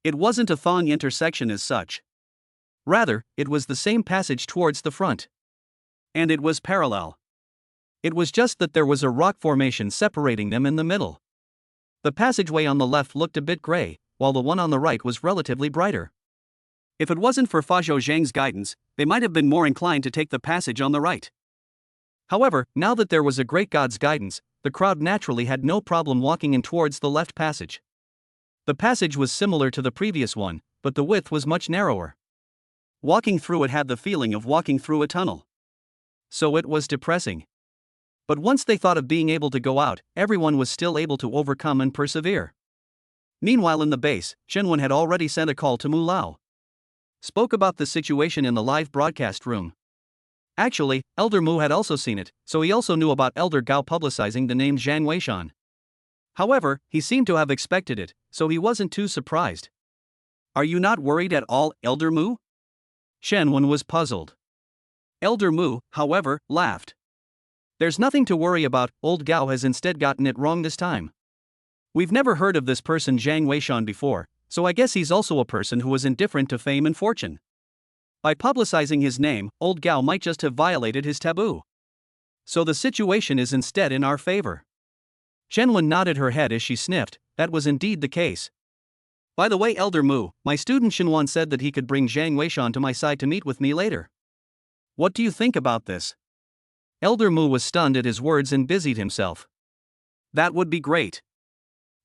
It wasn't a thong intersection as such. Rather, it was the same passage towards the front. And it was parallel. It was just that there was a rock formation separating them in the middle. The passageway on the left looked a bit gray, while the one on the right was relatively brighter. If it wasn't for Fa Zhang's guidance, they might have been more inclined to take the passage on the right. However, now that there was a great god's guidance, the crowd naturally had no problem walking in towards the left passage. The passage was similar to the previous one, but the width was much narrower. Walking through it had the feeling of walking through a tunnel. So it was depressing. But once they thought of being able to go out, everyone was still able to overcome and persevere. Meanwhile in the base, Chen had already sent a call to Mu Lao. Spoke about the situation in the live broadcast room. Actually, Elder Mu had also seen it, so he also knew about Elder Gao publicizing the name Zhang Weishan. However, he seemed to have expected it, so he wasn't too surprised. Are you not worried at all, Elder Mu? Chen was puzzled. Elder Mu, however, laughed. There's nothing to worry about, old Gao has instead gotten it wrong this time. We've never heard of this person Zhang Weishan before, so I guess he's also a person who was indifferent to fame and fortune. By publicizing his name, old Gao might just have violated his taboo. So the situation is instead in our favor. Chen nodded her head as she sniffed. That was indeed the case. By the way, Elder Mu, my student Xinwan said that he could bring Zhang Weishan to my side to meet with me later. What do you think about this? Elder Mu was stunned at his words and busied himself. That would be great.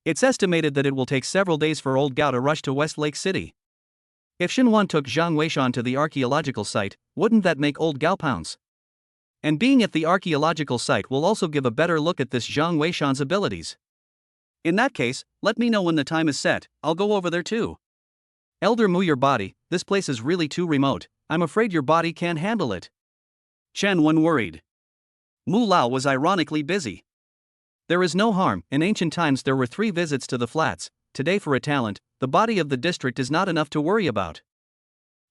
It's estimated that it will take several days for old Gao to rush to West Lake City. If Xinwan took Zhang Weishan to the archaeological site, wouldn't that make old Gao pounce? And being at the archaeological site will also give a better look at this Zhang Weishan's abilities. In that case, let me know when the time is set, I'll go over there too. Elder Mu, your body, this place is really too remote, I'm afraid your body can't handle it. Chen worried. Mu Lao was ironically busy. There is no harm, in ancient times there were 3 visits to the flats, today for a talent, the body of the district is not enough to worry about.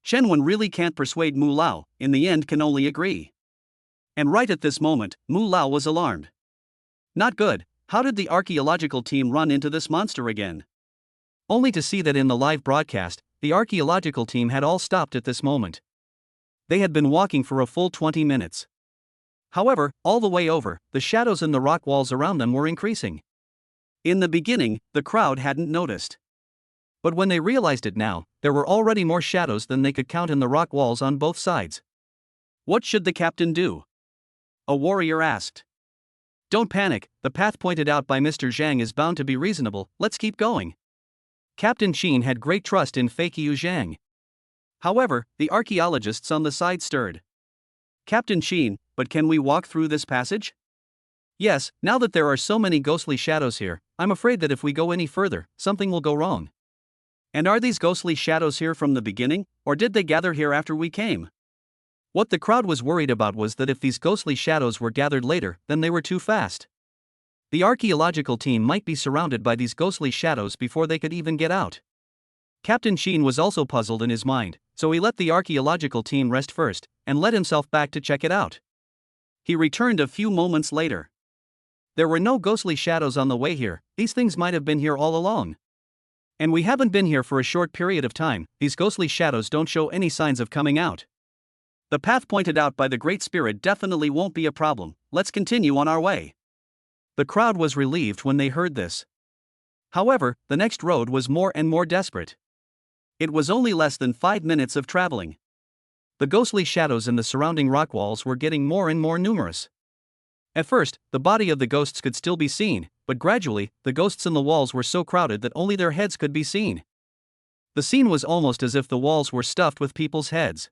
Chen really can't persuade Mu Lao, in the end can only agree. And right at this moment, Mu Lao was alarmed. Not good, how did the archaeological team run into this monster again? Only to see that in the live broadcast, the archaeological team had all stopped at this moment. They had been walking for a full 20 minutes. However, all the way over, the shadows in the rock walls around them were increasing. In the beginning, the crowd hadn't noticed. But when they realized it now, there were already more shadows than they could count in the rock walls on both sides. What should the captain do? A warrior asked. Don't panic, the path pointed out by Mr. Zhang is bound to be reasonable, let's keep going. Captain Chen had great trust in Fakyu Zhang. However, the archaeologists on the side stirred. Captain Chen, but can we walk through this passage? Yes, now that there are so many ghostly shadows here, I'm afraid that if we go any further, something will go wrong. And are these ghostly shadows here from the beginning, or did they gather here after we came? What the crowd was worried about was that if these ghostly shadows were gathered later, then they were too fast. The archaeological team might be surrounded by these ghostly shadows before they could even get out. Captain Chen was also puzzled in his mind, so he let the archaeological team rest first, and let himself back to check it out. He returned a few moments later. There were no ghostly shadows on the way here, these things might have been here all along. And we haven't been here for a short period of time, these ghostly shadows don't show any signs of coming out. The path pointed out by the Great Spirit definitely won't be a problem, let's continue on our way. The crowd was relieved when they heard this. However, the next road was more and more desperate. It was only less than 5 minutes of traveling. The ghostly shadows in the surrounding rock walls were getting more and more numerous. At first, the body of the ghosts could still be seen, but gradually, the ghosts in the walls were so crowded that only their heads could be seen. The scene was almost as if the walls were stuffed with people's heads.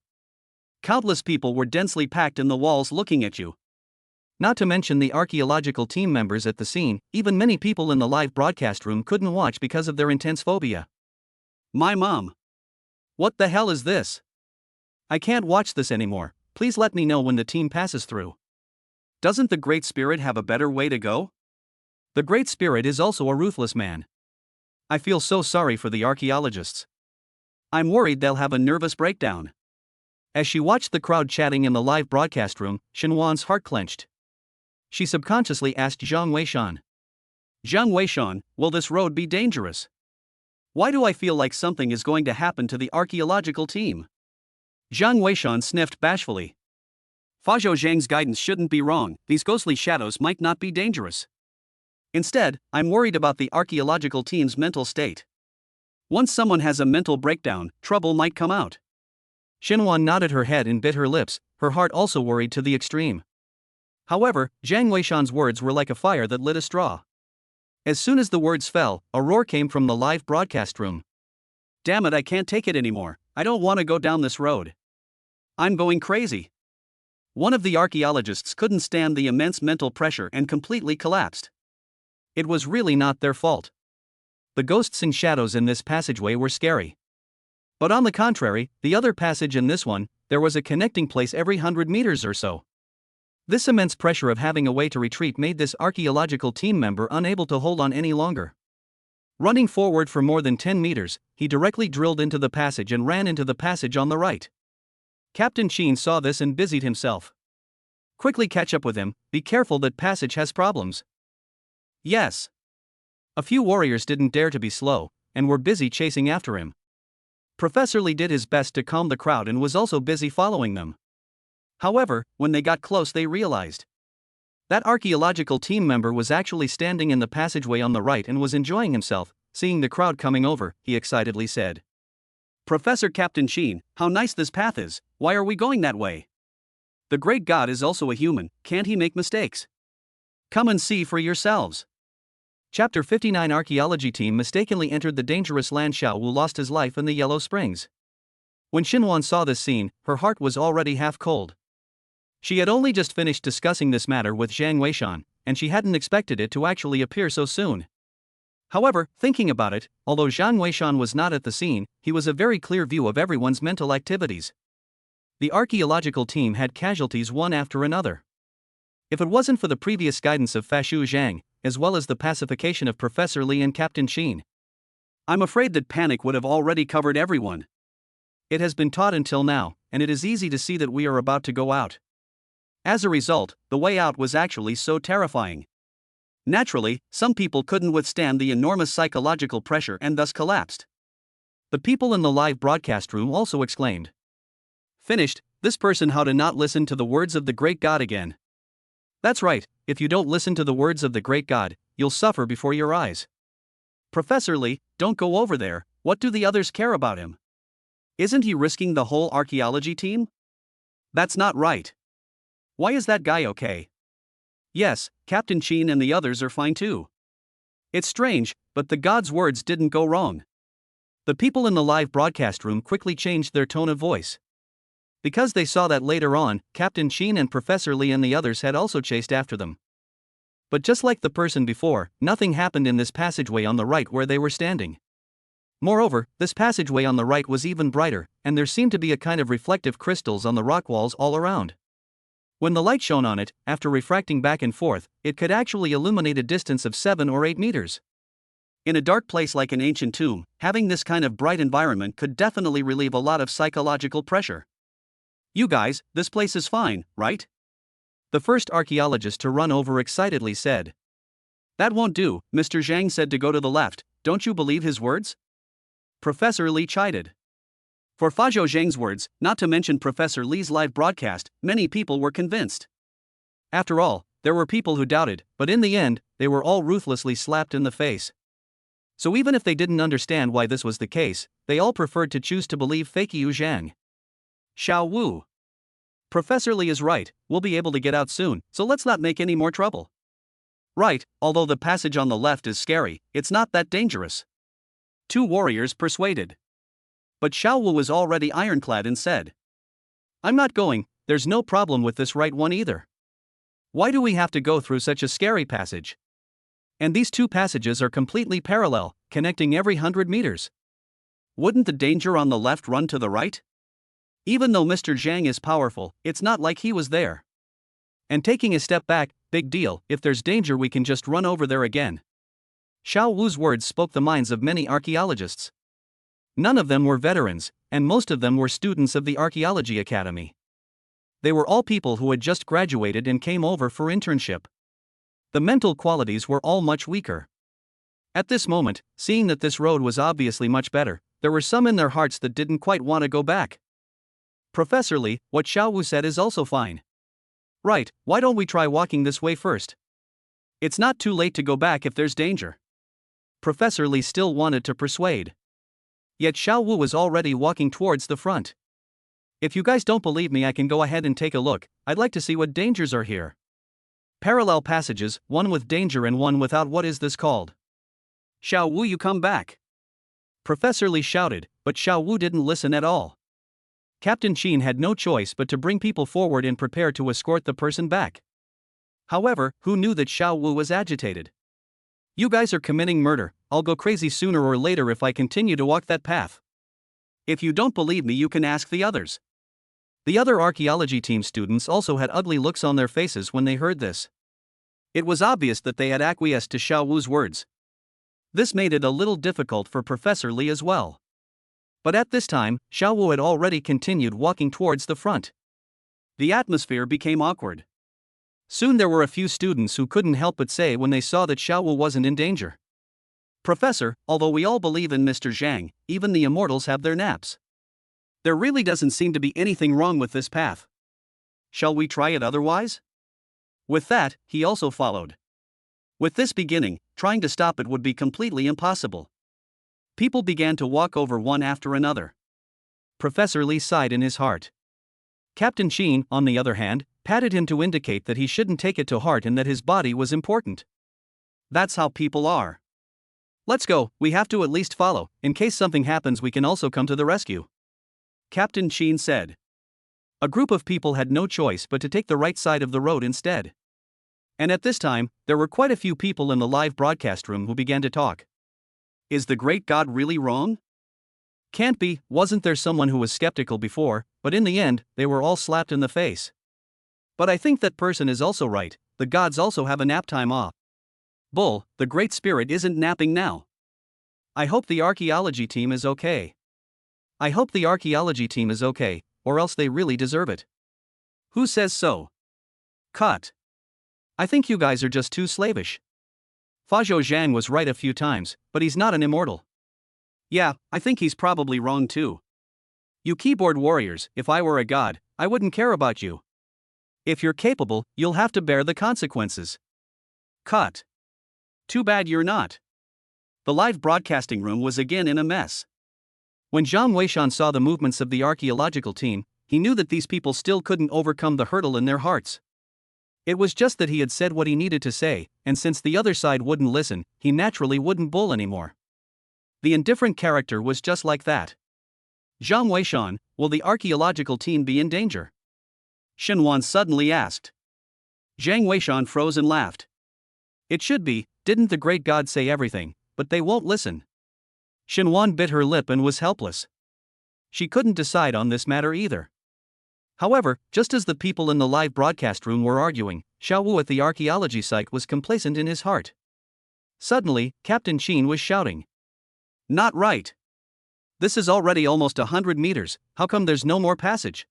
Countless people were densely packed in the walls looking at you. Not to mention the archaeological team members at the scene, even many people in the live broadcast room couldn't watch because of their intense phobia. My mom. What the hell is this? I can't watch this anymore, please let me know when the team passes through. Doesn't the Great Spirit have a better way to go? The Great Spirit is also a ruthless man. I feel so sorry for the archaeologists. I'm worried they'll have a nervous breakdown. As she watched the crowd chatting in the live broadcast room, Xinwan's heart clenched. She subconsciously asked Zhang Weishan. Zhang Weishan, will this road be dangerous? Why do I feel like something is going to happen to the archaeological team? Zhang Weishan sniffed bashfully. Fa Zhang's guidance shouldn't be wrong, these ghostly shadows might not be dangerous. Instead, I'm worried about the archaeological team's mental state. Once someone has a mental breakdown, trouble might come out. Xinhuan nodded her head and bit her lips, her heart also worried to the extreme. However, Zhang Weishan's words were like a fire that lit a straw. As soon as the words fell, a roar came from the live broadcast room. Damn it, I can't take it anymore. I don't want to go down this road. I'm going crazy. One of the archaeologists couldn't stand the immense mental pressure and completely collapsed. It was really not their fault. The ghosts and shadows in this passageway were scary. But on the contrary, the other passage and this one, there was a connecting place every 100 meters or so. This immense pressure of having a way to retreat made this archaeological team member unable to hold on any longer. Running forward for more than 10 meters, he directly drilled into the passage and ran into the passage on the right. Captain Chen saw this and busied himself. Quickly catch up with him, be careful that passage has problems. Yes. A few warriors didn't dare to be slow, and were busy chasing after him. Professor Lee did his best to calm the crowd and was also busy following them. However, when they got close they realized that archaeological team member was actually standing in the passageway on the right and was enjoying himself. Seeing the crowd coming over, he excitedly said, Professor Captain Chen, how nice this path is, why are we going that way? The great god is also a human, can't he make mistakes? Come and see for yourselves. Chapter 59 Archaeology team mistakenly entered the dangerous land. Xiao Wu lost his life in the Yellow Springs. When Xinhuan saw this scene, her heart was already half cold. She had only just finished discussing this matter with Zhang Weishan, and she hadn't expected it to actually appear so soon. However, thinking about it, although Zhang Weishan was not at the scene, he was a very clear view of everyone's mental activities. The archaeological team had casualties one after another. If it wasn't for the previous guidance of Fashu Zhang, as well as the pacification of Professor Lee and Captain Chen, I'm afraid that panic would have already covered everyone. It has been taught until now, and it is easy to see that we are about to go out. As a result, the way out was actually so terrifying. Naturally, some people couldn't withstand the enormous psychological pressure and thus collapsed. The people in the live broadcast room also exclaimed, Finished, this person how to not listen to the words of the great god again. That's right, if you don't listen to the words of the great god, you'll suffer before your eyes. Professor Lee, don't go over there, what do the others care about him? Isn't he risking the whole archaeology team? That's not right. Why is that guy okay? Yes, Captain Chen and the others are fine too. It's strange, but the god's words didn't go wrong. The people in the live broadcast room quickly changed their tone of voice. Because they saw that later on, Captain Chen and Professor Lee and the others had also chased after them. But just like the person before, nothing happened in this passageway on the right where they were standing. Moreover, this passageway on the right was even brighter, and there seemed to be a kind of reflective crystals on the rock walls all around. When the light shone on it, after refracting back and forth, it could actually illuminate a distance of 7 or 8 meters. In a dark place like an ancient tomb, having this kind of bright environment could definitely relieve a lot of psychological pressure. You guys, this place is fine, right? The first archaeologist to run over excitedly said. That won't do, Mr. Zhang said to go to the left, don't you believe his words? Professor Lee chided. For Fazhou Zhang's words, not to mention Professor Lee's live broadcast, many people were convinced. After all, there were people who doubted, but in the end, they were all ruthlessly slapped in the face. So even if they didn't understand why this was the case, they all preferred to choose to believe fake Yu Zhang. Xiao Wu. Professor Lee is right, we'll be able to get out soon, so let's not make any more trouble. Right, although the passage on the left is scary, it's not that dangerous. 2 warriors persuaded. But Xiao Wu was already ironclad and said, I'm not going, there's no problem with this right one either. Why do we have to go through such a scary passage? And these 2 passages are completely parallel, connecting every 100 meters. Wouldn't the danger on the left run to the right? Even though Mr. Zhang is powerful, it's not like he was there. And taking a step back, big deal, if there's danger we can just run over there again. Xiao Wu's words spoke the minds of many archaeologists. None of them were veterans, and most of them were students of the Archaeology Academy. They were all people who had just graduated and came over for internship. The mental qualities were all much weaker. At this moment, seeing that this road was obviously much better, there were some in their hearts that didn't quite want to go back. Professor Lee, what Xiao Wu said is also fine. Right, why don't we try walking this way first? It's not too late to go back if there's danger. Professor Lee still wanted to persuade. Yet Xiao Wu was already walking towards the front. If you guys don't believe me, I can go ahead and take a look. I'd like to see what dangers are here. Parallel passages, one with danger and one without. What is this called? Xiao Wu, you come back. Professor Li shouted, but Xiao Wu didn't listen at all. Captain Chen had no choice but to bring people forward and prepare to escort the person back. However, who knew that Xiao Wu was agitated? You guys are committing murder. I'll go crazy sooner or later if I continue to walk that path. If you don't believe me, you can ask the others. The other archaeology team students also had ugly looks on their faces when they heard this. It was obvious that they had acquiesced to Xiao Wu's words. This made it a little difficult for Professor Li as well. But at this time, Xiao Wu had already continued walking towards the front. The atmosphere became awkward. Soon there were a few students who couldn't help but say when they saw that Xiao Wu wasn't in danger. Professor, although we all believe in Mr. Jeang, even the immortals have their naps. There really doesn't seem to be anything wrong with this path. Shall we try it otherwise? With that, he also followed. With this beginning, trying to stop it would be completely impossible. People began to walk over one after another. Professor Li sighed in his heart. Captain Chen, on the other hand, patted him to indicate that he shouldn't take it to heart and that his body was important. That's how people are. Let's go, we have to at least follow. In case something happens, we can also come to the rescue. Captain Chen said. A group of people had no choice but to take the right side of the road instead. And at this time, there were quite a few people in the live broadcast room who began to talk. Is the great God really wrong? Can't be. Wasn't there someone who was skeptical before? But in the end, they were all slapped in the face. But I think that person is also right. The gods also have a nap time off. Bull, the Great Spirit isn't napping now. I hope the archaeology team is okay. I hope the archaeology team is okay, or else they really deserve it. Who says so? Cut. I think you guys are just too slavish. Fazhou Zhang was right a few times, but he's not an immortal. Yeah, I think he's probably wrong too. You keyboard warriors, if I were a god, I wouldn't care about you. If you're capable, you'll have to bear the consequences. Cut. Too bad you're not. The live broadcasting room was again in a mess. When Zhang Weishan saw the movements of the archaeological team, he knew that these people still couldn't overcome the hurdle in their hearts. It was just that he had said what he needed to say, and since the other side wouldn't listen, he naturally wouldn't bull anymore. The indifferent character was just like that. Zhang Weishan, will the archaeological team be in danger? Shenwan suddenly asked. Zhang Weishan froze and laughed. It should be. Didn't the great god say everything? But they won't listen. Shenwan bit her lip and was helpless. She couldn't decide on this matter either. However, just as the people in the live broadcast room were arguing, Xiao Wu at the archaeology site was complacent in his heart. Suddenly, Captain Chen was shouting. Not right. This is already almost 100 meters, how come there's no more passage?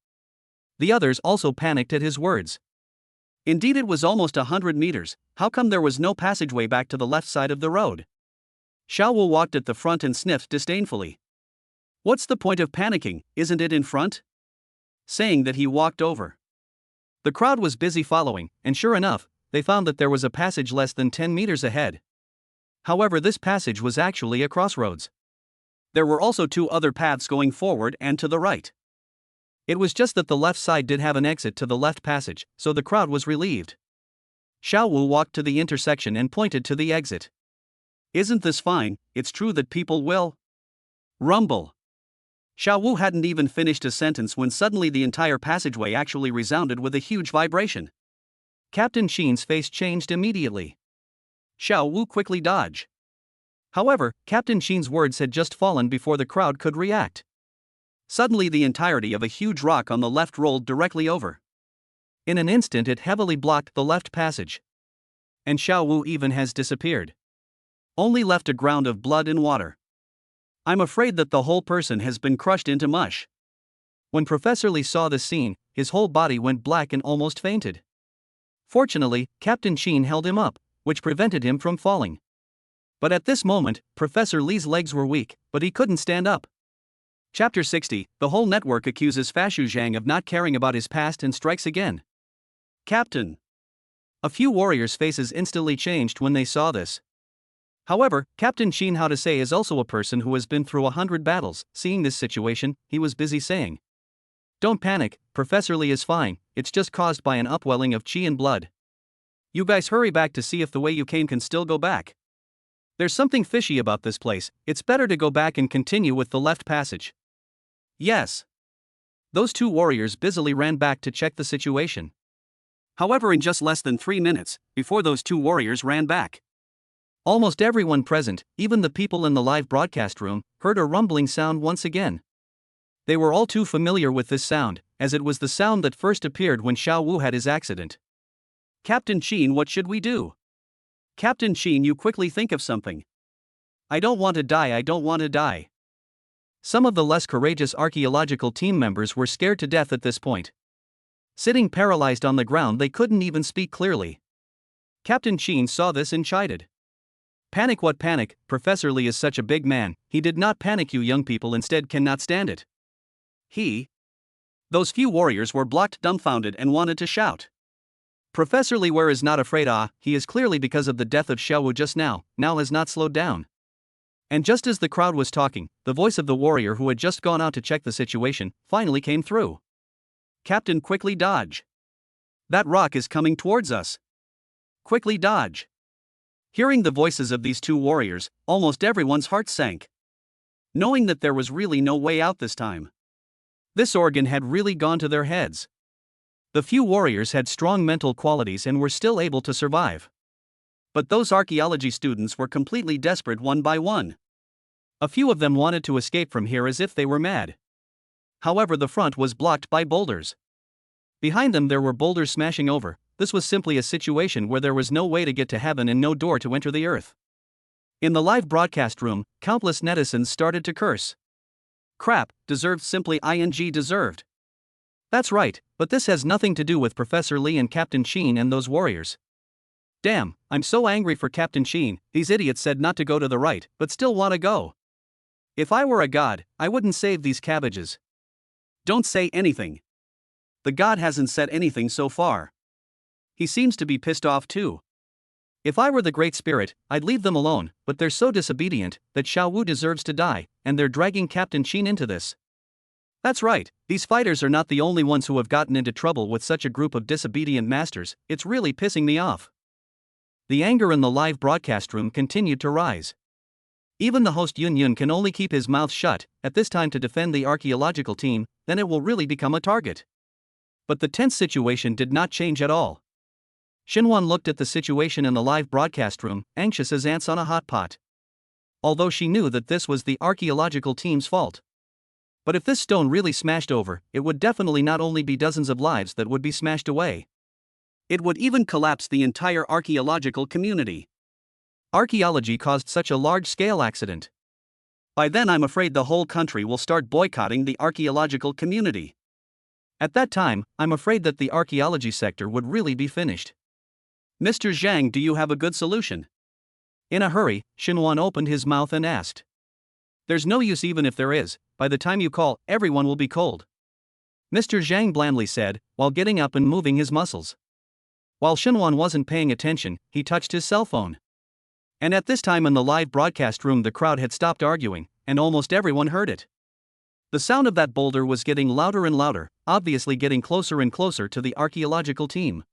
The others also panicked at his words. Indeed, it was almost 100 meters, how come there was no passageway back to the left side of the road? Xiao Wu walked at the front and sniffed disdainfully. What's the point of panicking, isn't it in front? Saying that he walked over. The crowd was busy following, and sure enough, they found that there was a passage less than 10 meters ahead. However, this passage was actually a crossroads. There were also two other paths going forward and to the right. It was just that the left side did have an exit to the left passage, so the crowd was relieved. Xiao Wu walked to the intersection and pointed to the exit. Isn't this fine? It's true that people will rumble. Xiao Wu hadn't even finished a sentence when suddenly the entire passageway actually resounded with a huge vibration. Captain Chen's face changed immediately. Xiao Wu quickly dodged. However, Captain Chen's words had just fallen before the crowd could react. Suddenly the entirety of a huge rock on the left rolled directly over. In an instant it heavily blocked the left passage. And Xiao Wu even has disappeared. Only left a ground of blood and water. I'm afraid that the whole person has been crushed into mush. When Professor Li saw this scene, his whole body went black and almost fainted. Fortunately, Captain Chen held him up, which prevented him from falling. But at this moment, Professor Li's legs were weak, but he couldn't stand up. Chapter 60, the whole network accuses Fazhou Zhang of not caring about his past and strikes again. Captain. A few warriors' faces instantly changed when they saw this. However, Captain Chen how to say is also a person who has been through 100 battles. Seeing this situation, he was busy saying, "Don't panic, Professor Lee is fine, it's just caused by an upwelling of chi and blood. You guys hurry back to see if the way you came can still go back. There's something fishy about this place, it's better to go back and continue with the left passage." Yes. Those two warriors busily ran back to check the situation. However, in just less than 3 minutes, before those two warriors ran back, almost everyone present, even the people in the live broadcast room, heard a rumbling sound once again. They were all too familiar with this sound, as it was the sound that first appeared when Xiao Wu had his accident. "Captain Chen, what should we do? Captain Chen, you quickly think of something. I don't want to die, I don't want to die." Some of the less courageous archaeological team members were scared to death at this point. Sitting paralyzed on the ground, they couldn't even speak clearly. Captain Chen saw this and chided. "Panic, what panic? Professor Lee is such a big man, he did not panic, you young people instead cannot stand it." Those few warriors were blocked, dumbfounded, and wanted to shout. Professor Lee Ware is not afraid, he is clearly because of the death of Xiao Wu just now has not slowed down. And just as the crowd was talking, the voice of the warrior who had just gone out to check the situation finally came through. "Captain, quickly dodge. That rock is coming towards us. Quickly dodge." Hearing the voices of these two warriors, almost everyone's heart sank, knowing that there was really no way out this time. This organ had really gone to their heads. The few warriors had strong mental qualities and were still able to survive. But those archaeology students were completely desperate one by one. A few of them wanted to escape from here as if they were mad. However, the front was blocked by boulders. Behind them there were boulders smashing over. This was simply a situation where there was no way to get to heaven and no door to enter the earth. In the live broadcast room, countless netizens started to curse. "Crap, deserved, simply ing deserved. That's right, but this has nothing to do with Professor Lee and Captain Chen and those warriors. Damn, I'm so angry for Captain Chen, these idiots said not to go to the right, but still want to go. If I were a god, I wouldn't save these cabbages." "Don't say anything. The god hasn't said anything so far. He seems to be pissed off too. If I were the Great Spirit, I'd leave them alone, but they're so disobedient that Xiao Wu deserves to die, and they're dragging Captain Chen into this." That's right, these fighters are not the only ones who have gotten into trouble with such a group of disobedient masters, it's really pissing me off. The anger in the live broadcast room continued to rise. Even the host Yun Yun can only keep his mouth shut at this time to defend the archaeological team, then it will really become a target. But the tense situation did not change at all. Xinhuan looked at the situation in the live broadcast room, anxious as ants on a hot pot. Although she knew that this was the archaeological team's fault. But if this stone really smashed over, it would definitely not only be dozens of lives that would be smashed away. It would even collapse the entire archaeological community. Archaeology caused such a large-scale accident. By then I'm afraid the whole country will start boycotting the archaeological community. At that time, I'm afraid that the archaeology sector would really be finished. Mr. Jeang, do you have a good solution? In a hurry, Xinhuan opened his mouth and asked. There's no use even if there is, by the time you call, everyone will be cold. Mr. Jeang blandly said, while getting up and moving his muscles. While Xinhuan wasn't paying attention, he touched his cell phone. And at this time in the live broadcast room the crowd had stopped arguing, and almost everyone heard it. The sound of that boulder was getting louder and louder, obviously getting closer and closer to the archaeological team.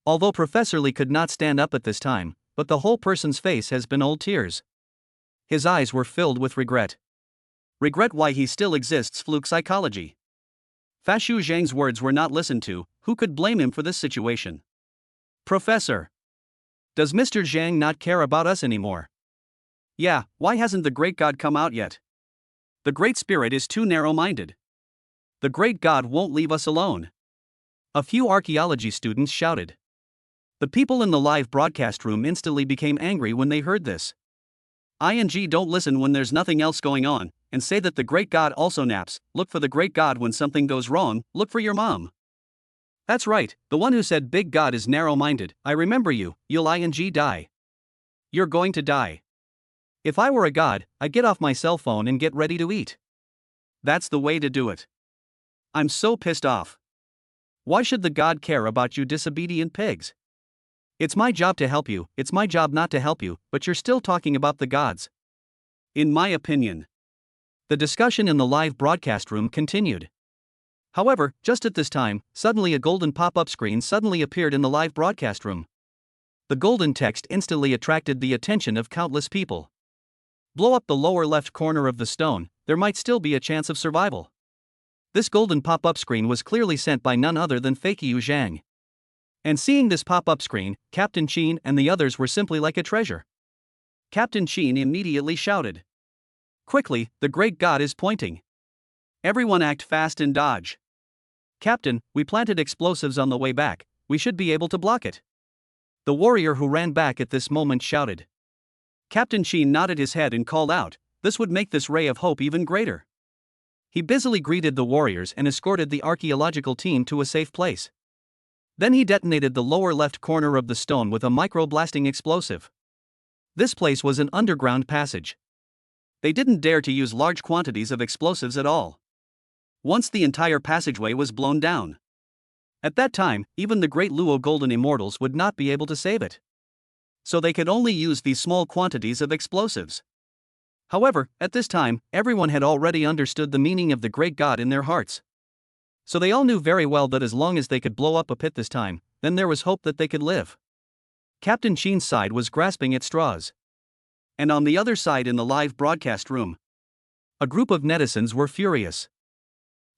Although Professor Lee could not stand up at this time, but the whole person's face has been old tears. His eyes were filled with regret. Regret why he still exists. Fluke psychology. Fashu Zhang's words were not listened to, who could blame him for this situation? Professor. Does Mr. Jeang not care about us anymore? Yeah, why hasn't the Great God come out yet? The Great Spirit is too narrow-minded. The Great God won't leave us alone. A few archaeology students shouted. The people in the live broadcast room instantly became angry when they heard this. Don't listen when there's nothing else going on, and say that the Great God also naps. Look for the Great God when something goes wrong, look for your mom. That's right, the one who said Big God is narrow-minded, I remember you, you'll die. You're going to die. If I were a god, I'd get off my cell phone and get ready to eat. That's the way to do it. I'm so pissed off. Why should the god care about you disobedient pigs? It's my job to help you, it's my job not to help you, but you're still talking about the gods. In my opinion. The discussion in the live broadcast room continued. However, just at this time, suddenly a golden pop-up screen suddenly appeared in the live broadcast room. The golden text instantly attracted the attention of countless people. Blow up the lower left corner of the stone, there might still be a chance of survival. This golden pop-up screen was clearly sent by none other than Fakeu Jeang. And seeing this pop-up screen, Captain Chen and the others were simply like a treasure. Captain Chen immediately shouted. Quickly, the great god is pointing. Everyone act fast and dodge. Captain, we planted explosives on the way back, we should be able to block it. The warrior who ran back at this moment shouted. Captain Chen nodded his head and called out, this would make this ray of hope even greater. He busily greeted the warriors and escorted the archaeological team to a safe place. Then he detonated the lower left corner of the stone with a micro-blasting explosive. This place was an underground passage. They didn't dare to use large quantities of explosives at all. Once the entire passageway was blown down. At that time, even the great Luo Golden Immortals would not be able to save it. So they could only use these small quantities of explosives. However, at this time, everyone had already understood the meaning of the great god in their hearts. So they all knew very well that as long as they could blow up a pit this time, then there was hope that they could live. Captain Chen's side was grasping at straws. And on the other side in the live broadcast room, a group of netizens were furious.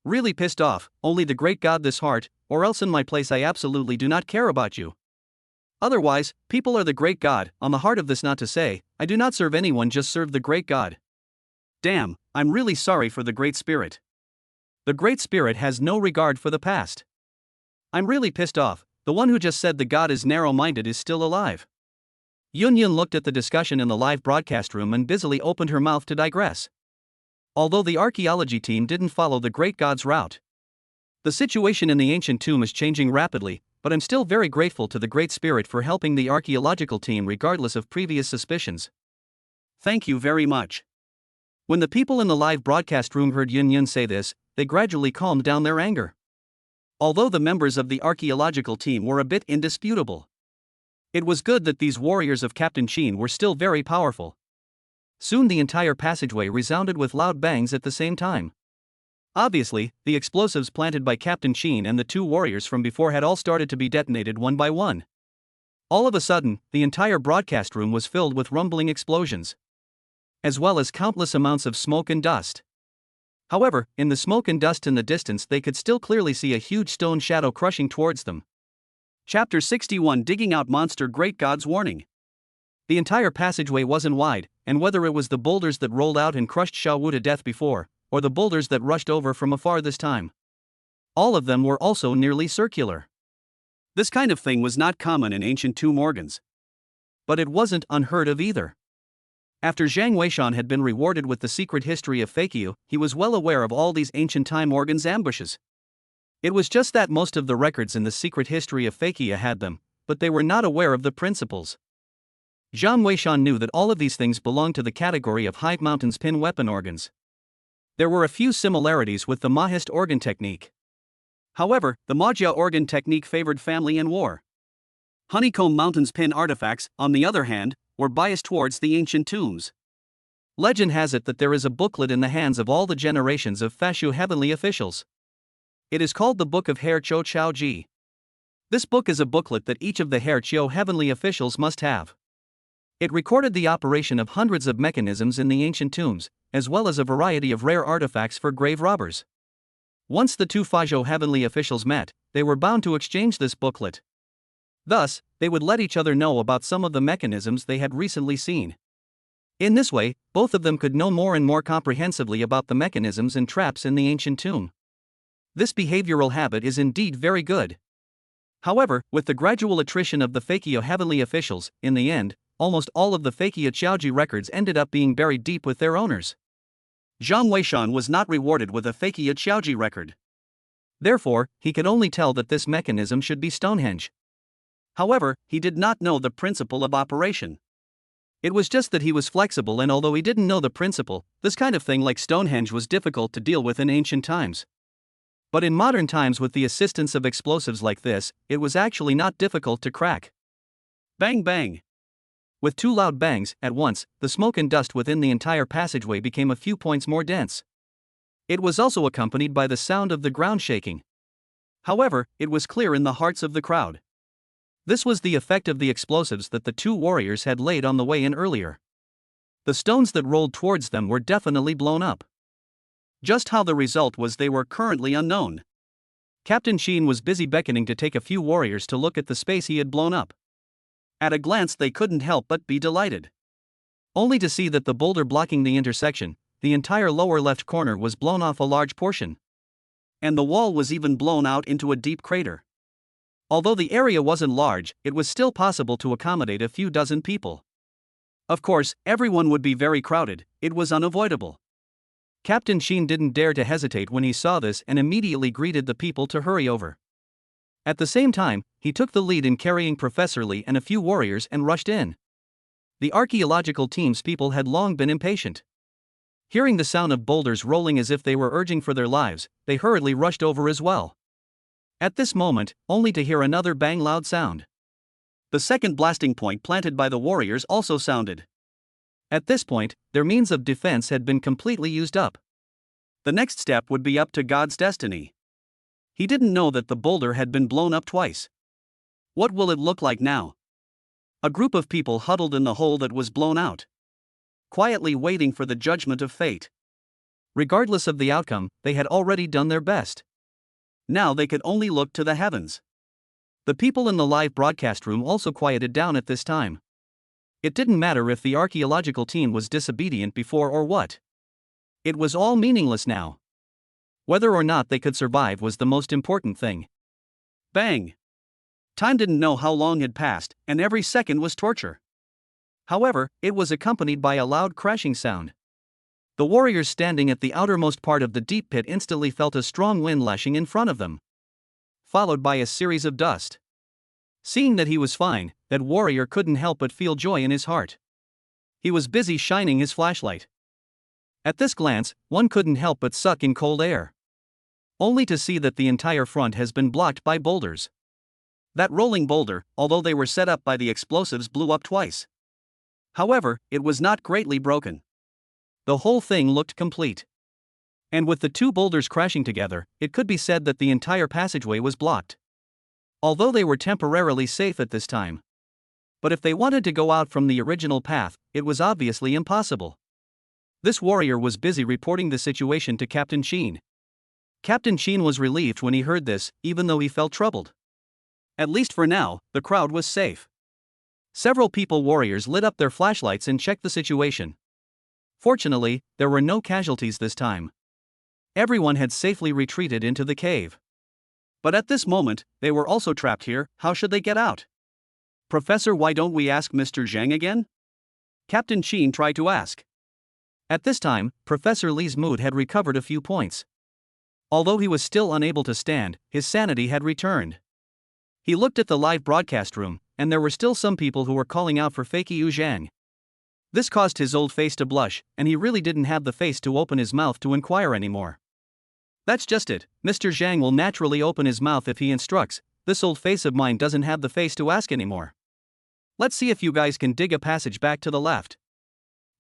Really pissed off, only the great god this heart, or else in my place I absolutely do not care about you. Otherwise, people are the great god, on the heart of this not to say, I do not serve anyone, just serve the great god. Damn, I'm really sorry for the great spirit. The great spirit has no regard for the past. I'm really pissed off, the one who just said the god is narrow-minded is still alive. Yun looked at the discussion in the live broadcast room and busily opened her mouth to digress. Although the archaeology team didn't follow the great god's route. The situation in the ancient tomb is changing rapidly, but I'm still very grateful to the great spirit for helping the archaeological team regardless of previous suspicions. Thank you very much. When the people in the live broadcast room heard Yun say this, they gradually calmed down their anger. Although the members of the archaeological team were a bit indisputable. It was good that these warriors of Captain Chen were still very powerful. Soon the entire passageway resounded with loud bangs at the same time. Obviously, the explosives planted by Captain Chen and the two warriors from before had all started to be detonated one by one. All of a sudden, the entire broadcast room was filled with rumbling explosions, as well as countless amounts of smoke and dust. However, in the smoke and dust in the distance they could still clearly see a huge stone shadow crushing towards them. Chapter 61 Digging Out Monster Great God's Warning. The entire passageway wasn't wide, and whether it was the boulders that rolled out and crushed Xiaowu to death before, or the boulders that rushed over from afar this time, all of them were also nearly circular. This kind of thing was not common in ancient tomb organs. But it wasn't unheard of either. After Zhang Weishan had been rewarded with the secret history of Fakeu, he was well aware of all these ancient time organs ambushes. It was just that most of the records in the secret history of Fakeu had them, but they were not aware of the principles. Zhang Weishan knew that all of these things belonged to the category of Hive Mountain's pin weapon organs. There were a few similarities with the Mahist organ technique. However, the Majia organ technique favored family and war. Honeycomb Mountain's pin artifacts, on the other hand, were biased towards the ancient tombs. Legend has it that there is a booklet in the hands of all the generations of Fashu heavenly officials. It is called the Book of Hair Cho Chao Ji. This book is a booklet that each of the Hair Chio heavenly officials must have. It recorded the operation of hundreds of mechanisms in the ancient tombs, as well as a variety of rare artifacts for grave robbers. Once the two Fazhou heavenly officials met, they were bound to exchange this booklet. Thus, they would let each other know about some of the mechanisms they had recently seen. In this way, both of them could know more and more comprehensively about the mechanisms and traps in the ancient tomb. This behavioral habit is indeed very good. However, with the gradual attrition of the Fakeu heavenly officials, in the end, almost all of the Fakeu Qiaoji records ended up being buried deep with their owners. Zhang Weishan was not rewarded with a Fakeu Qiaoji record. Therefore, he could only tell that this mechanism should be Stonehenge. However, he did not know the principle of operation. It was just that he was flexible, and although he didn't know the principle, this kind of thing like Stonehenge was difficult to deal with in ancient times. But in modern times, with the assistance of explosives like this, it was actually not difficult to crack. Bang bang! With two loud bangs at once, the smoke and dust within the entire passageway became a few points more dense. It was also accompanied by the sound of the ground shaking. However, it was clear in the hearts of the crowd. This was the effect of the explosives that the two warriors had laid on the way in earlier. The stones that rolled towards them were definitely blown up. Just how the result was they were currently unknown. Captain Chen was busy beckoning to take a few warriors to look at the space he had blown up. At a glance they couldn't help but be delighted. Only to see that the boulder blocking the intersection, the entire lower left corner was blown off a large portion. And the wall was even blown out into a deep crater. Although the area wasn't large, it was still possible to accommodate a few dozen people. Of course, everyone would be very crowded, it was unavoidable. Captain Chen didn't dare to hesitate when he saw this and immediately greeted the people to hurry over. At the same time, he took the lead in carrying Professor Lee and a few warriors and rushed in. The archaeological team's people had long been impatient. Hearing the sound of boulders rolling as if they were urging for their lives, they hurriedly rushed over as well. At this moment, only to hear another bang loud sound. The second blasting point planted by the warriors also sounded. At this point, their means of defense had been completely used up. The next step would be up to God's destiny. He didn't know that the boulder had been blown up twice. What will it look like now? A group of people huddled in the hole that was blown out, quietly waiting for the judgment of fate. Regardless of the outcome, they had already done their best. Now they could only look to the heavens. The people in the live broadcast room also quieted down at this time. It didn't matter if the archaeological team was disobedient before or what. It was all meaningless now. Whether or not they could survive was the most important thing. Bang! Time didn't know how long had passed, and every second was torture. However, it was accompanied by a loud crashing sound. The warriors standing at the outermost part of the deep pit instantly felt a strong wind lashing in front of them, followed by a series of dust. Seeing that he was fine, that warrior couldn't help but feel joy in his heart. He was busy shining his flashlight. At this glance, one couldn't help but suck in cold air. Only to see that the entire front has been blocked by boulders. That rolling boulder, although they were set up by the explosives, blew up twice. However, it was not greatly broken. The whole thing looked complete. And with the two boulders crashing together, it could be said that the entire passageway was blocked. Although they were temporarily safe at this time. But if they wanted to go out from the original path, it was obviously impossible. This warrior was busy reporting the situation to Captain Chen. Captain Chen was relieved when he heard this, even though he felt troubled. At least for now, the crowd was safe. Several warriors lit up their flashlights and checked the situation. Fortunately, there were no casualties this time. Everyone had safely retreated into the cave. But at this moment, they were also trapped here. How should they get out? Professor, why don't we ask Mr. Jeang again? Captain Chen tried to ask. At this time, Professor Lee's mood had recovered a few points. Although he was still unable to stand, his sanity had returned. He looked at the live broadcast room, and there were still some people who were calling out for Fakey Jeang. This caused his old face to blush, and he really didn't have the face to open his mouth to inquire anymore. That's just it, Mr. Jeang will naturally open his mouth if he instructs. This old face of mine doesn't have the face to ask anymore. Let's see if you guys can dig a passage back to the left.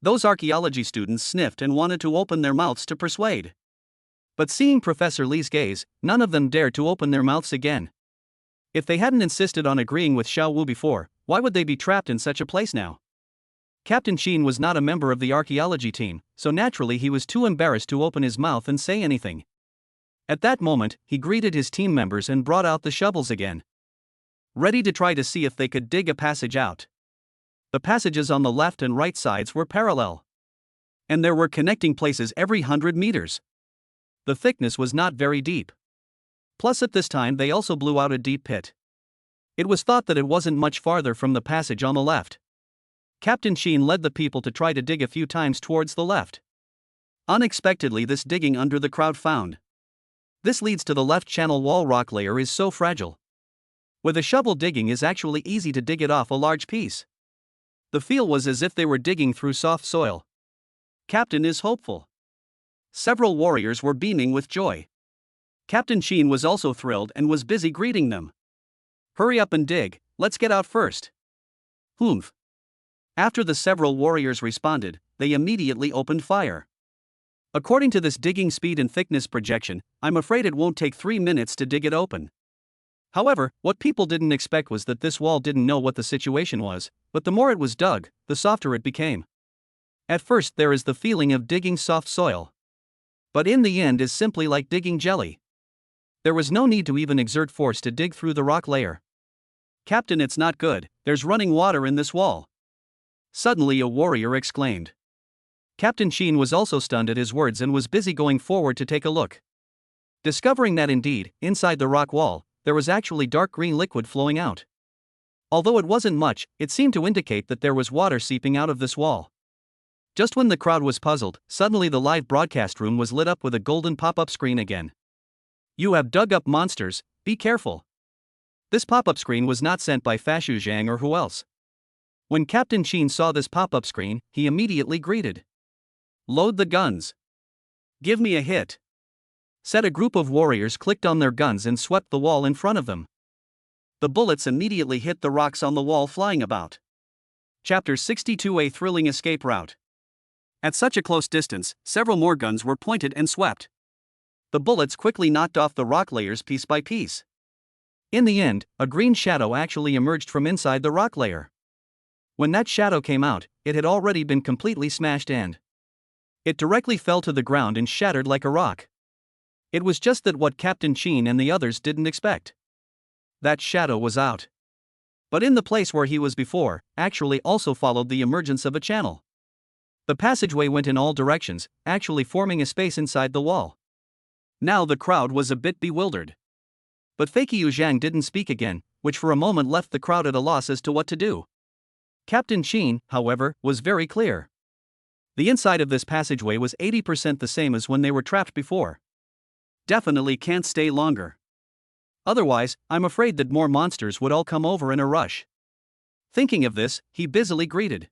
Those archaeology students sniffed and wanted to open their mouths to persuade. But seeing Professor Lee's gaze, none of them dared to open their mouths again. If they hadn't insisted on agreeing with Xiao Wu before, why would they be trapped in such a place now? Captain Chen was not a member of the archaeology team, so naturally he was too embarrassed to open his mouth and say anything. At that moment, he greeted his team members and brought out the shovels again, ready to try to see if they could dig a passage out. The passages on the left and right sides were parallel, and there were connecting places every 100 meters. The thickness was not very deep. Plus at this time they also blew out a deep pit. It was thought that it wasn't much farther from the passage on the left. Captain Chen led the people to try to dig a few times towards the left. Unexpectedly, this digging under the crowd found. This leads to the left channel wall. Rock layer is so fragile. With a shovel, digging is actually easy to dig it off a large piece. The feel was as if they were digging through soft soil. Captain is hopeful. Several warriors were beaming with joy. Captain Chen was also thrilled and was busy greeting them. Hurry up and dig, let's get out first. Humph. After the several warriors responded, they immediately opened fire. According to this digging speed and thickness projection, I'm afraid it won't take 3 minutes to dig it open. However, what people didn't expect was that this wall didn't know what the situation was, but the more it was dug, the softer it became. At first there is the feeling of digging soft soil. But in the end is simply like digging jelly. There was no need to even exert force to dig through the rock layer. Captain, it's not good, there's running water in this wall. Suddenly a warrior exclaimed. Captain Chen was also stunned at his words and was busy going forward to take a look. Discovering that indeed, inside the rock wall, there was actually dark green liquid flowing out. Although it wasn't much, it seemed to indicate that there was water seeping out of this wall. Just when the crowd was puzzled, suddenly the live broadcast room was lit up with a golden pop-up screen again. You have dug up monsters, be careful. This pop-up screen was not sent by Fashu Jeang or who else. When Captain Chen saw this pop-up screen, he immediately greeted. Load the guns. Give me a hit. Said a group of warriors clicked on their guns and swept the wall in front of them. The bullets immediately hit the rocks on the wall flying about. Chapter 62: A Thrilling Escape Route. At such a close distance, several more guns were pointed and swept. The bullets quickly knocked off the rock layers piece by piece. In the end, a green shadow actually emerged from inside the rock layer. When that shadow came out, it had already been completely smashed and it directly fell to the ground and shattered like a rock. It was just that what Captain Chen and the others didn't expect. That shadow was out. But in the place where he was before, actually also followed the emergence of a channel. The passageway went in all directions, actually forming a space inside the wall. Now the crowd was a bit bewildered. But Fakyu Zhang didn't speak again, which for a moment left the crowd at a loss as to what to do. Captain Chen, however, was very clear. The inside of this passageway was 80% the same as when they were trapped before. Definitely can't stay longer. Otherwise, I'm afraid that more monsters would all come over in a rush. Thinking of this, he busily greeted.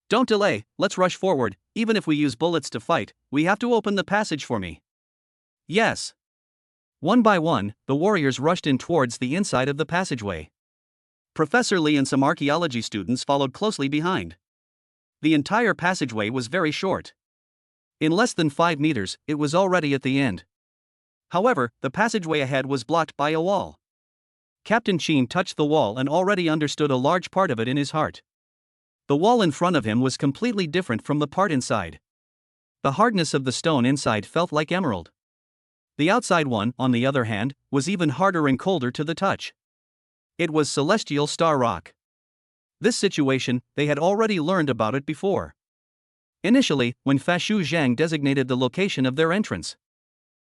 Don't delay, let's rush forward, even if we use bullets to fight, we have to open the passage for me. Yes. One by one, the warriors rushed in towards the inside of the passageway. Professor Lee and some archaeology students followed closely behind. The entire passageway was very short. In less than 5 meters, it was already at the end. However, the passageway ahead was blocked by a wall. Captain Chen touched the wall and already understood a large part of it in his heart. The wall in front of him was completely different from the part inside. The hardness of the stone inside felt like emerald. The outside one, on the other hand, was even harder and colder to the touch. It was celestial star rock. This situation, they had already learned about it before. Initially, when Fashu Zhang designated the location of their entrance,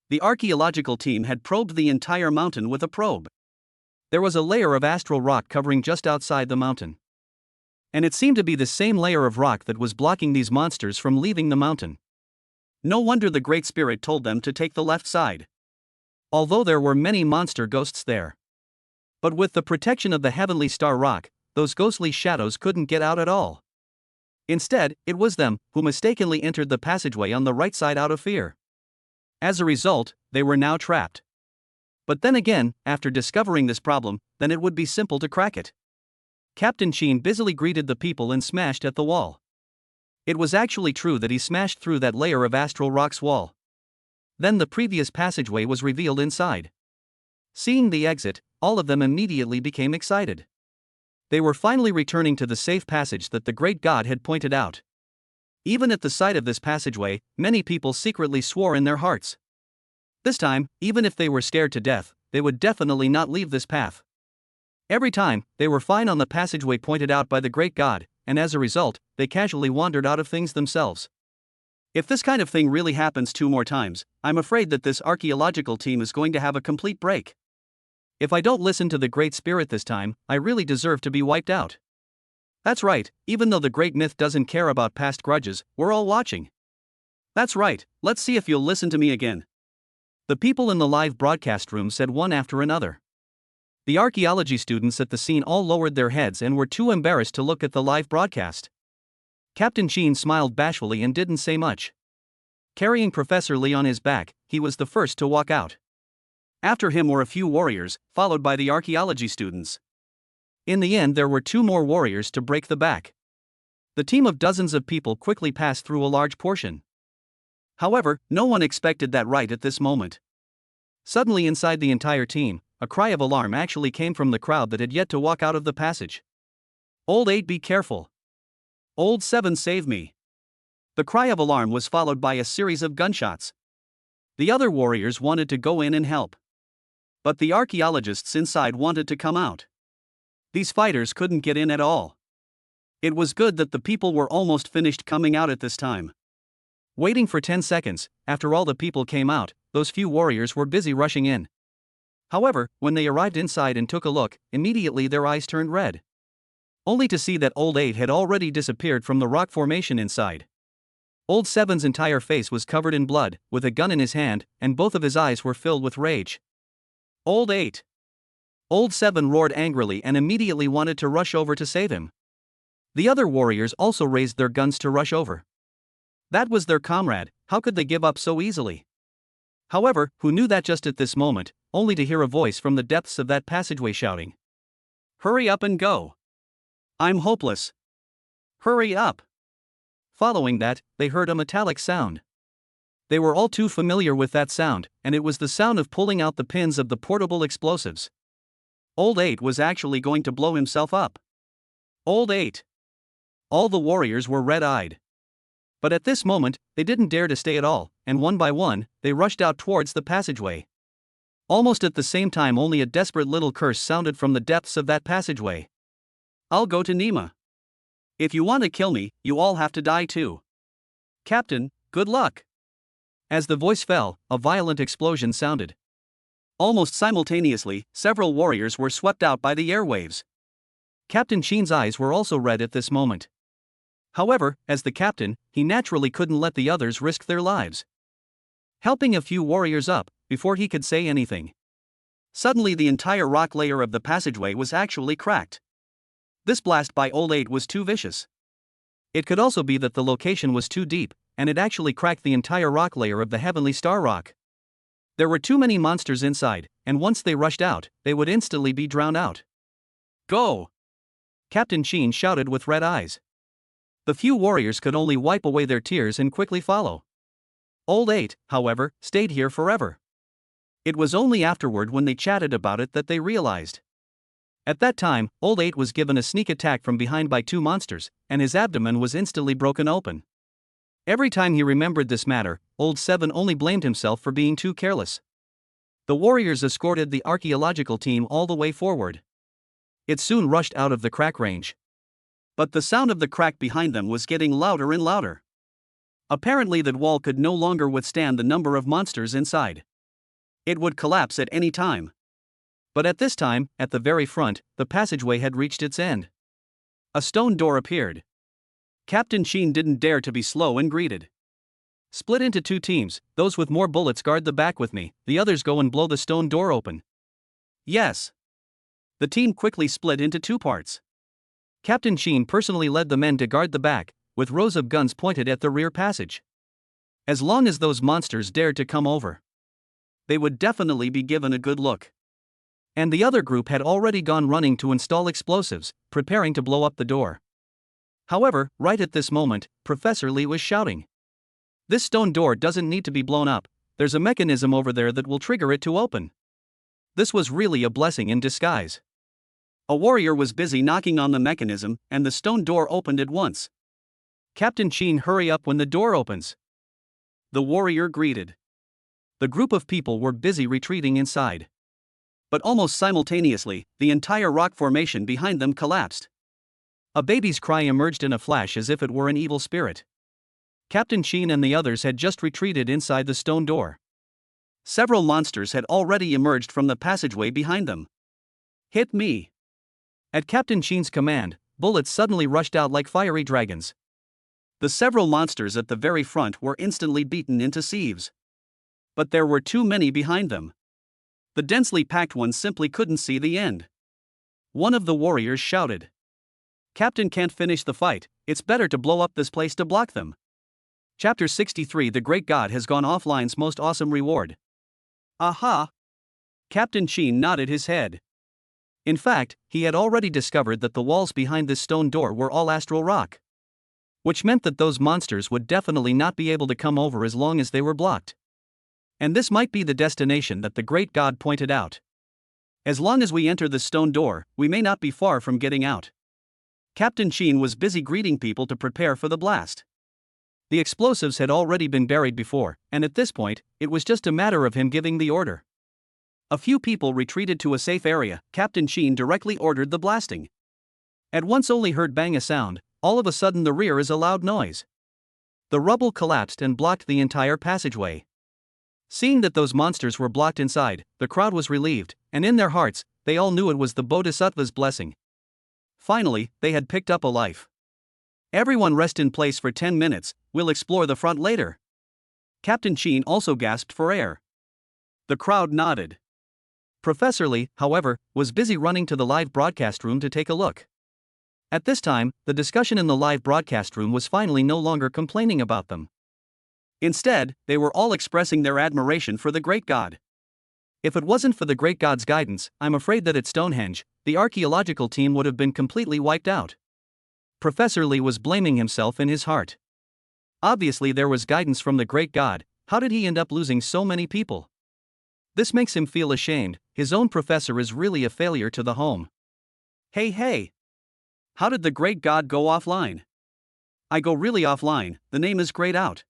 the archaeological team had probed the entire mountain with a probe. There was a layer of astral rock covering just outside the mountain. And it seemed to be the same layer of rock that was blocking these monsters from leaving the mountain. No wonder the Great Spirit told them to take the left side. Although there were many monster ghosts there. But with the protection of the heavenly star rock, those ghostly shadows couldn't get out at all. Instead, it was them who mistakenly entered the passageway on the right side out of fear. As a result, they were now trapped. But then again, after discovering this problem, then it would be simple to crack it. Captain Chen busily greeted the people and smashed at the wall. It was actually true that he smashed through that layer of astral rock's wall. Then the previous passageway was revealed inside. Seeing the exit, all of them immediately became excited. They were finally returning to the safe passage that the great god had pointed out. Even at the sight of this passageway, many people secretly swore in their hearts. This time, even if they were scared to death, they would definitely not leave this path. Every time, they were fine on the passageway pointed out by the great god, and as a result, they casually wandered out of things themselves. If this kind of thing really happens 2 more times, I'm afraid that this archaeological team is going to have a complete break. If I don't listen to the Great Spirit this time, I really deserve to be wiped out. That's right, even though the Great Myth doesn't care about past grudges, we're all watching. That's right, let's see if you'll listen to me again. The people in the live broadcast room said one after another. The archaeology students at the scene all lowered their heads and were too embarrassed to look at the live broadcast. Captain Chen smiled bashfully and didn't say much. Carrying Professor Lee on his back, he was the first to walk out. After him were a few warriors, followed by the archaeology students. In the end, there were 2 more warriors to break the back. The team of dozens of people quickly passed through a large portion. However, no one expected that right at this moment. Suddenly, inside the entire team, a cry of alarm actually came from the crowd that had yet to walk out of the passage. "Old 8, be careful! Old 7, save me!" The cry of alarm was followed by a series of gunshots. The other warriors wanted to go in and help. But the archaeologists inside wanted to come out. These fighters couldn't get in at all. It was good that the people were almost finished coming out at this time. Waiting for 10 seconds, after all the people came out, those few warriors were busy rushing in. However, when they arrived inside and took a look, immediately their eyes turned red. Only to see that Old 8 had already disappeared from the rock formation inside. Old 7's entire face was covered in blood, with a gun in his hand, and both of his eyes were filled with rage. "Old 8!" Old 7 roared angrily and immediately wanted to rush over to save him. The other warriors also raised their guns to rush over. That was their comrade, how could they give up so easily? However, who knew that just at this moment, only to hear a voice from the depths of that passageway shouting, "Hurry up and go! I'm hopeless! Hurry up!" Following that, they heard a metallic sound. They were all too familiar with that sound, and it was the sound of pulling out the pins of the portable explosives. Old 8 was actually going to blow himself up. Old 8! All the warriors were red-eyed. But at this moment, they didn't dare to stay at all, and one by one, they rushed out towards the passageway. Almost at the same time, only a desperate little curse sounded from the depths of that passageway. "I'll go to Nima. If you want to kill me, you all have to die too. Captain, good luck." As the voice fell, a violent explosion sounded. Almost simultaneously, several warriors were swept out by the airwaves. Captain Chen's eyes were also red at this moment. However, as the captain, he naturally couldn't let the others risk their lives. Helping a few warriors up, before he could say anything, suddenly the entire rock layer of the passageway was actually cracked. This blast by Old 8 was too vicious. It could also be that the location was too deep, and it actually cracked the entire rock layer of the Heavenly Star Rock. There were too many monsters inside, and once they rushed out, they would instantly be drowned out. "Go!" Captain Chen shouted with red eyes. The few warriors could only wipe away their tears and quickly follow. Old 8, however, stayed here forever. It was only afterward, when they chatted about it, that they realized. At that time, Old 8 was given a sneak attack from behind by 2 monsters, and his abdomen was instantly broken open. Every time he remembered this matter, Old 7 only blamed himself for being too careless. The warriors escorted the archaeological team all the way forward. It soon rushed out of the crack range. But the sound of the crack behind them was getting louder and louder. Apparently that wall could no longer withstand the number of monsters inside. It would collapse at any time. But at this time, at the very front, the passageway had reached its end. A stone door appeared. Captain Chen didn't dare to be slow and greeted. "Split into 2 teams, those with more bullets guard the back with me, the others go and blow the stone door open." "Yes." The team quickly split into 2 parts. Captain Chen personally led the men to guard the back, with rows of guns pointed at the rear passage. As long as those monsters dared to come over, they would definitely be given a good look. And the other group had already gone running to install explosives, preparing to blow up the door. However, right at this moment, Professor Lee was shouting, "This stone door doesn't need to be blown up, there's a mechanism over there that will trigger it to open." This was really a blessing in disguise. A warrior was busy knocking on the mechanism, and the stone door opened at once. "Captain Chen, hurry up when the door opens," the warrior greeted. The group of people were busy retreating inside. But almost simultaneously, the entire rock formation behind them collapsed. A baby's cry emerged in a flash as if it were an evil spirit. Captain Chen and the others had just retreated inside the stone door. Several monsters had already emerged from the passageway behind them. "Hit me!" At Captain Chen's command, bullets suddenly rushed out like fiery dragons. The several monsters at the very front were instantly beaten into sieves. But there were too many behind them. The densely packed ones simply couldn't see the end. One of the warriors shouted, "Captain can't finish the fight, it's better to blow up this place to block them." Chapter 63, The Great God Has Gone Offline's Most Awesome Reward. Aha! Captain Chen nodded his head. In fact, he had already discovered that the walls behind this stone door were all astral rock. Which meant that those monsters would definitely not be able to come over as long as they were blocked. And this might be the destination that the great god pointed out. As long as we enter this stone door, we may not be far from getting out. Captain Chen was busy greeting people to prepare for the blast. The explosives had already been buried before, and at this point, it was just a matter of him giving the order. A few people retreated to a safe area. Captain Chen directly ordered the blasting. At once only heard bang a sound, all of a sudden the rear is a loud noise. The rubble collapsed and blocked the entire passageway. Seeing that those monsters were blocked inside, the crowd was relieved, and in their hearts, they all knew it was the Bodhisattva's blessing. Finally, they had picked up a life. Everyone rest in place for 10 minutes, we'll explore the front later. Captain Chen also gasped for air. The crowd nodded. Professor Lee, however, was busy running to the live broadcast room to take a look. At this time, the discussion in the live broadcast room was finally no longer complaining about them. Instead, they were all expressing their admiration for the great god. If it wasn't for the great god's guidance, I'm afraid that at Stonehenge, the archaeological team would have been completely wiped out. Professor Lee was blaming himself in his heart. Obviously there was guidance from the great god, how did he end up losing so many people? This makes him feel ashamed, his own professor is really a failure to the home. Hey! How did the great god go offline? I go really offline, the name is grayed out.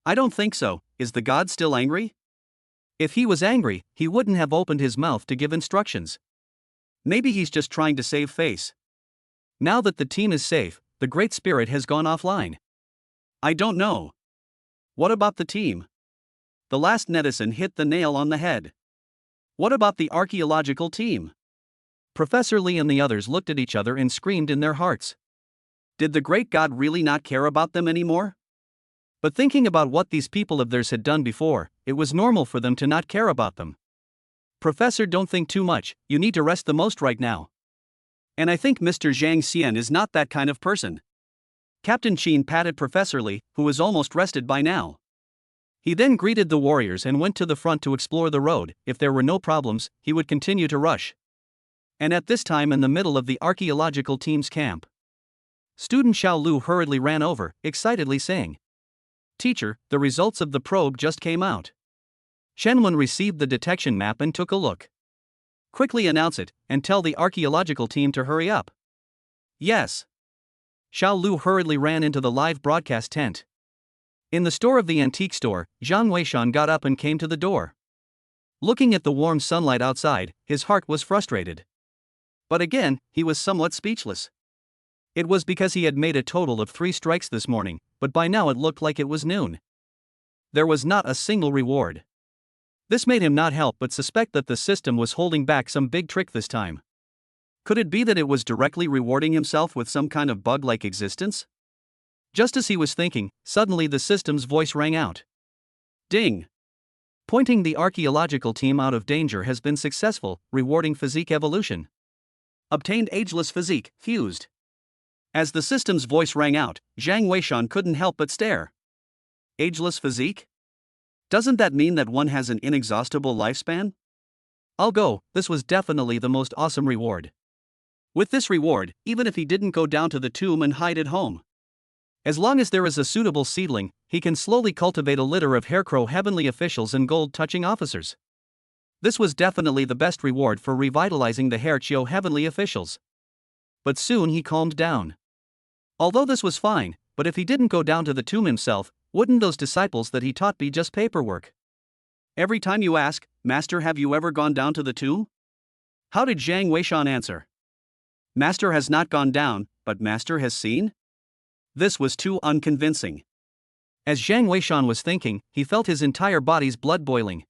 I don't think so, is the god still angry? If he was angry, he wouldn't have opened his mouth to give instructions. Maybe he's just trying to save face. Now that the team is safe, the Great Spirit has gone offline. I don't know. What about the team? The last netizen hit the nail on the head. What about the archaeological team? Professor Lee and the others looked at each other and screamed in their hearts. Did the great god really not care about them anymore? But thinking about what these people of theirs had done before, it was normal for them to not care about them. Professor, don't think too much, you need to rest the most right now. And I think Mr. Zhang Xian is not that kind of person. Captain Chen patted Professor Lee, who was almost rested by now. He then greeted the warriors and went to the front to explore the road. If there were no problems, he would continue to rush. And at this time in the middle of the archaeological team's camp, student Xiao Lu hurriedly ran over, excitedly saying, "Teacher, the results of the probe just came out." Chen Wen received the detection map and took a look. "Quickly announce it, and tell the archaeological team to hurry up." "Yes." Xiao Lu hurriedly ran into the live broadcast tent. In the store of the antique store, Zhang Weishan got up and came to the door. Looking at the warm sunlight outside, his heart was frustrated. But again, he was somewhat speechless. It was because he had made a total of 3 strikes this morning, but by now it looked like it was noon. There was not a single reward. This made him not help but suspect that the system was holding back some big trick this time. Could it be that it was directly rewarding himself with some kind of bug-like existence? Just as he was thinking, suddenly the system's voice rang out. Ding! Pointing the archaeological team out of danger has been successful, rewarding physique evolution. Obtained ageless physique, fused. As the system's voice rang out, Zhang Weishan couldn't help but stare. Ageless physique? Doesn't that mean that one has an inexhaustible lifespan? I'll go, this was definitely the most awesome reward. With this reward, even if he didn't go down to the tomb and hide at home, as long as there is a suitable seedling, he can slowly cultivate a litter of haircrow heavenly officials and gold-touching officers. This was definitely the best reward for revitalizing the Hairchio heavenly officials. But soon he calmed down. Although this was fine, but if he didn't go down to the tomb himself, wouldn't those disciples that he taught be just paperwork? Every time you ask, "Master, have you ever gone down to the tomb?" How did Zhang Weishan answer? "Master has not gone down, but Master has seen?" This was too unconvincing. As Zhang Weishan was thinking, he felt his entire body's blood boiling.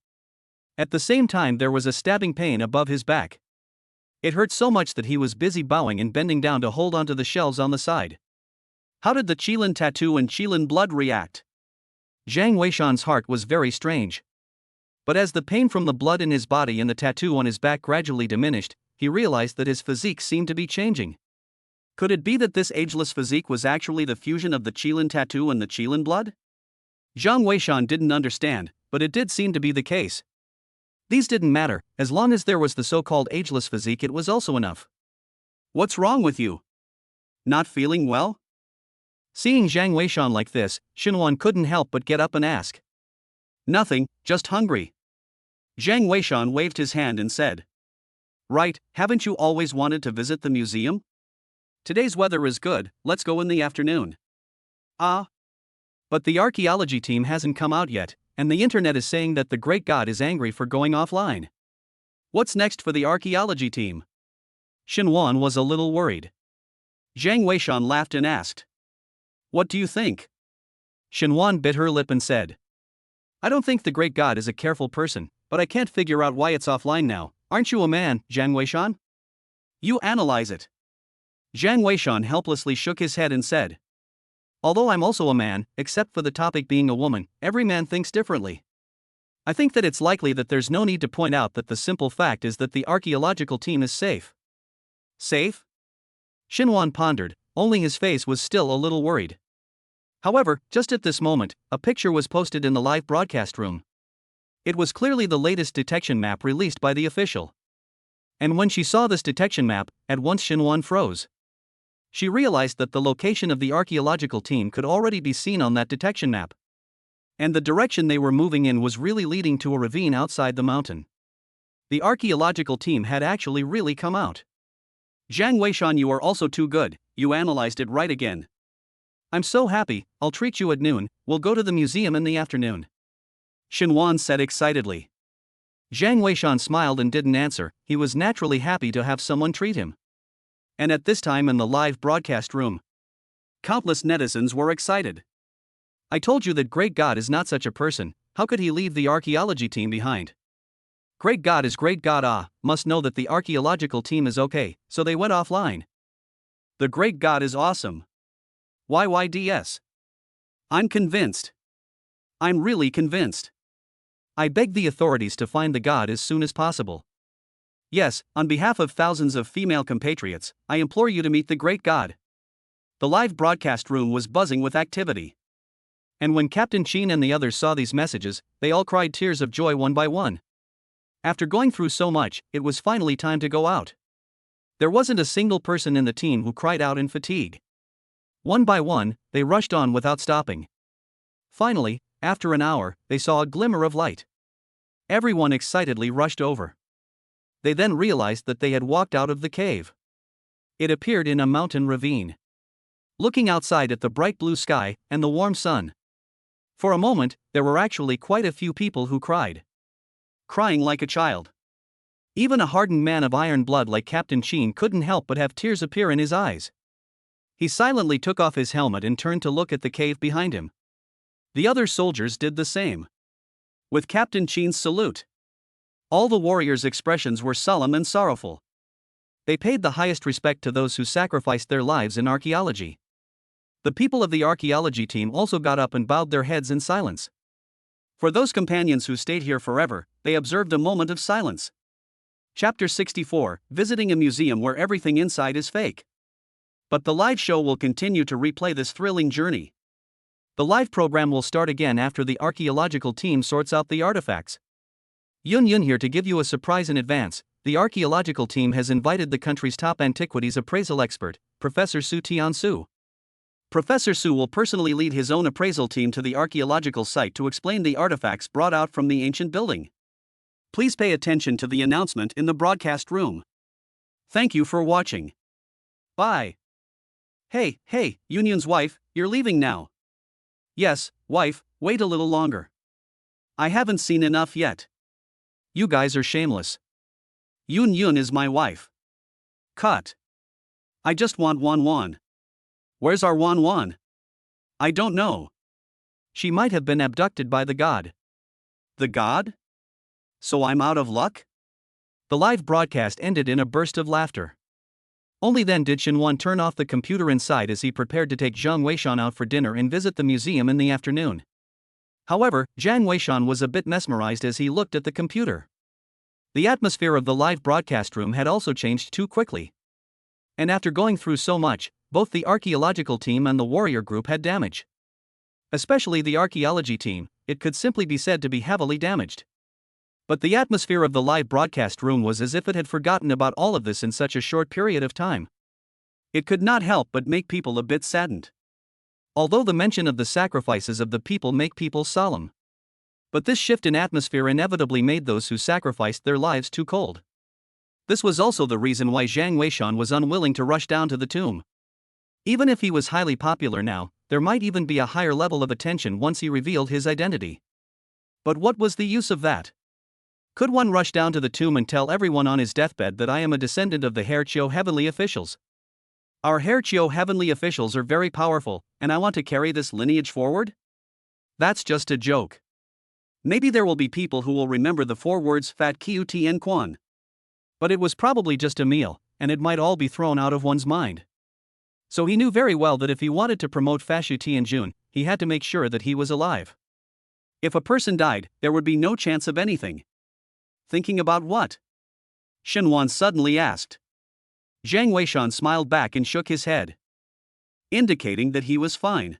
At the same time there was a stabbing pain above his back. It hurt so much that he was busy bowing and bending down to hold onto the shelves on the side. How did the Qilin tattoo and Qilin blood react? Zhang Weishan's heart was very strange. But as the pain from the blood in his body and the tattoo on his back gradually diminished, he realized that his physique seemed to be changing. Could it be that this ageless physique was actually the fusion of the Qilin tattoo and the Qilin blood? Zhang Weishan didn't understand, but it did seem to be the case. These didn't matter, as long as there was the so-called ageless physique it was also enough. What's wrong with you? Not feeling well? Seeing Zhang Weishan like this, Xinhuan couldn't help but get up and ask. Nothing, just hungry. Zhang Weishan waved his hand and said. Right, haven't you always wanted to visit the museum? Today's weather is good, let's go in the afternoon. Ah. But the archaeology team hasn't come out yet, and the internet is saying that the great god is angry for going offline. What's next for the archaeology team? Xinhuan was a little worried. Zhang Weishan laughed and asked. What do you think? Xinhuan bit her lip and said. I don't think the great god is a careful person, but I can't figure out why it's offline now. Aren't you a man, Zhang Weishan? You analyze it. Zhang Weishan helplessly shook his head and said. Although I'm also a man, except for the topic being a woman, every man thinks differently. I think that it's likely that there's no need to point out that the simple fact is that the archaeological team is safe. Safe? Xinhuan pondered, only his face was still a little worried. However, just at this moment, a picture was posted in the live broadcast room. It was clearly the latest detection map released by the official. And when she saw this detection map, at once Xinhuan froze. She realized that the location of the archaeological team could already be seen on that detection map. And the direction they were moving in was really leading to a ravine outside the mountain. The archaeological team had actually really come out. Zhang Weishan, you are also too good, you analyzed it right again. I'm so happy, I'll treat you at noon, we'll go to the museum in the afternoon. Xinhuan said excitedly. Zhang Weishan smiled and didn't answer, he was naturally happy to have someone treat him. And at this time in the live broadcast room, countless netizens were excited. I told you that Great God is not such a person, how could he leave the archaeology team behind? Great God is Great God, must know that the archaeological team is okay, so they went offline. The Great God is awesome. YYDS. I'm convinced. I'm really convinced. I beg the authorities to find the god as soon as possible. Yes, on behalf of thousands of female compatriots, I implore you to meet the Great God. The live broadcast room was buzzing with activity. And when Captain Chen and the others saw these messages, they all cried tears of joy one by one. After going through so much, it was finally time to go out. There wasn't a single person in the team who cried out in fatigue. One by one, they rushed on without stopping. Finally, after an hour, they saw a glimmer of light. Everyone excitedly rushed over. They then realized that they had walked out of the cave. It appeared in a mountain ravine. Looking outside at the bright blue sky and the warm sun. For a moment, there were actually quite a few people who cried. Crying like a child. Even a hardened man of iron blood like Captain Chen couldn't help but have tears appear in his eyes. He silently took off his helmet and turned to look at the cave behind him. The other soldiers did the same. With Captain Chen's salute. All the warriors' expressions were solemn and sorrowful. They paid the highest respect to those who sacrificed their lives in archaeology. The people of the archaeology team also got up and bowed their heads in silence. For those companions who stayed here forever, they observed a moment of silence. Chapter 64, Visiting a Museum Where Everything Inside is Fake. But the live show will continue to replay this thrilling journey. The live program will start again after the archaeological team sorts out the artifacts. Yun here to give you a surprise in advance. The archaeological team has invited the country's top antiquities appraisal expert, Professor Su Tiansu. Professor Su will personally lead his own appraisal team to the archaeological site to explain the artifacts brought out from the ancient building. Please pay attention to the announcement in the broadcast room. Thank you for watching. Bye. Hey, Yunyun's wife, you're leaving now. Yes, wife, wait a little longer. I haven't seen enough yet. You guys are shameless. Yun is my wife. Cut. I just want Wan. Where's our Wan? I don't know. She might have been abducted by the god. The god? So I'm out of luck? The live broadcast ended in a burst of laughter. Only then did Xinhuan turn off the computer inside as he prepared to take Zhang Weishan out for dinner and visit the museum in the afternoon. However, Zhang Weishan was a bit mesmerized as he looked at the computer. The atmosphere of the live broadcast room had also changed too quickly. And after going through so much, both the archaeological team and the warrior group had damage. Especially the archaeology team, it could simply be said to be heavily damaged. But the atmosphere of the live broadcast room was as if it had forgotten about all of this in such a short period of time. It could not help but make people a bit saddened. Although the mention of the sacrifices of the people make people solemn. But this shift in atmosphere inevitably made those who sacrificed their lives too cold. This was also the reason why Zhang Weishan was unwilling to rush down to the tomb. Even if he was highly popular now, there might even be a higher level of attention once he revealed his identity. But what was the use of that? Could one rush down to the tomb and tell everyone on his deathbed that I am a descendant of the Herchio heavenly officials? Our Herchio heavenly officials are very powerful, and I want to carry this lineage forward? That's just a joke. Maybe there will be people who will remember the 4 words Fat Kiu Tien Quan. But it was probably just a meal, and it might all be thrown out of one's mind. So he knew very well that if he wanted to promote Fashu Tianjun, he had to make sure that he was alive. If a person died, there would be no chance of anything. Thinking about what? Shenwan suddenly asked. Zhang Weishan smiled back and shook his head, indicating that he was fine.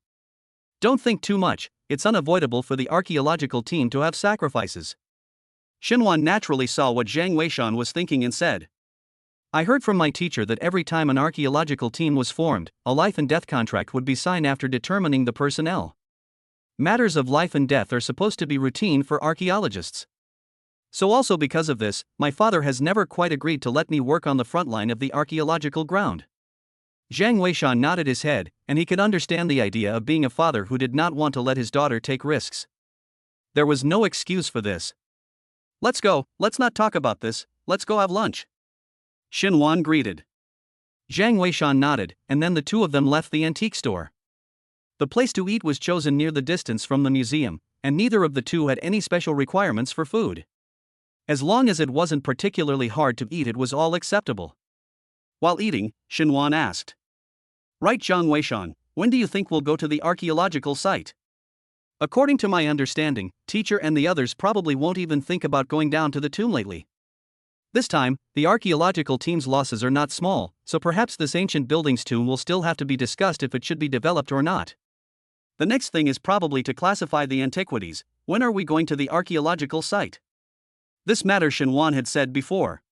Don't think too much, it's unavoidable for the archaeological team to have sacrifices. Shenwan naturally saw what Zhang Weishan was thinking and said, I heard from my teacher that every time an archaeological team was formed, a life and death contract would be signed after determining the personnel. Matters of life and death are supposed to be routine for archaeologists. So also because of this, my father has never quite agreed to let me work on the front line of the archaeological ground. Zhang Weishan nodded his head, and he could understand the idea of being a father who did not want to let his daughter take risks. There was no excuse for this. Let's go, let's not talk about this, let's go have lunch. Shenwan greeted. Zhang Weishan nodded, and then the two of them left the antique store. The place to eat was chosen near the distance from the museum, and neither of the two had any special requirements for food. As long as it wasn't particularly hard to eat, it was all acceptable. While eating, Shenwan asked, Right, Zhang Weishan, when do you think we'll go to the archaeological site? According to my understanding, teacher and the others probably won't even think about going down to the tomb lately. This time, the archaeological team's losses are not small, so perhaps this ancient building's tomb will still have to be discussed if it should be developed or not. The next thing is probably to classify the antiquities. When are we going to the archaeological site? This matter Shenwan had said before.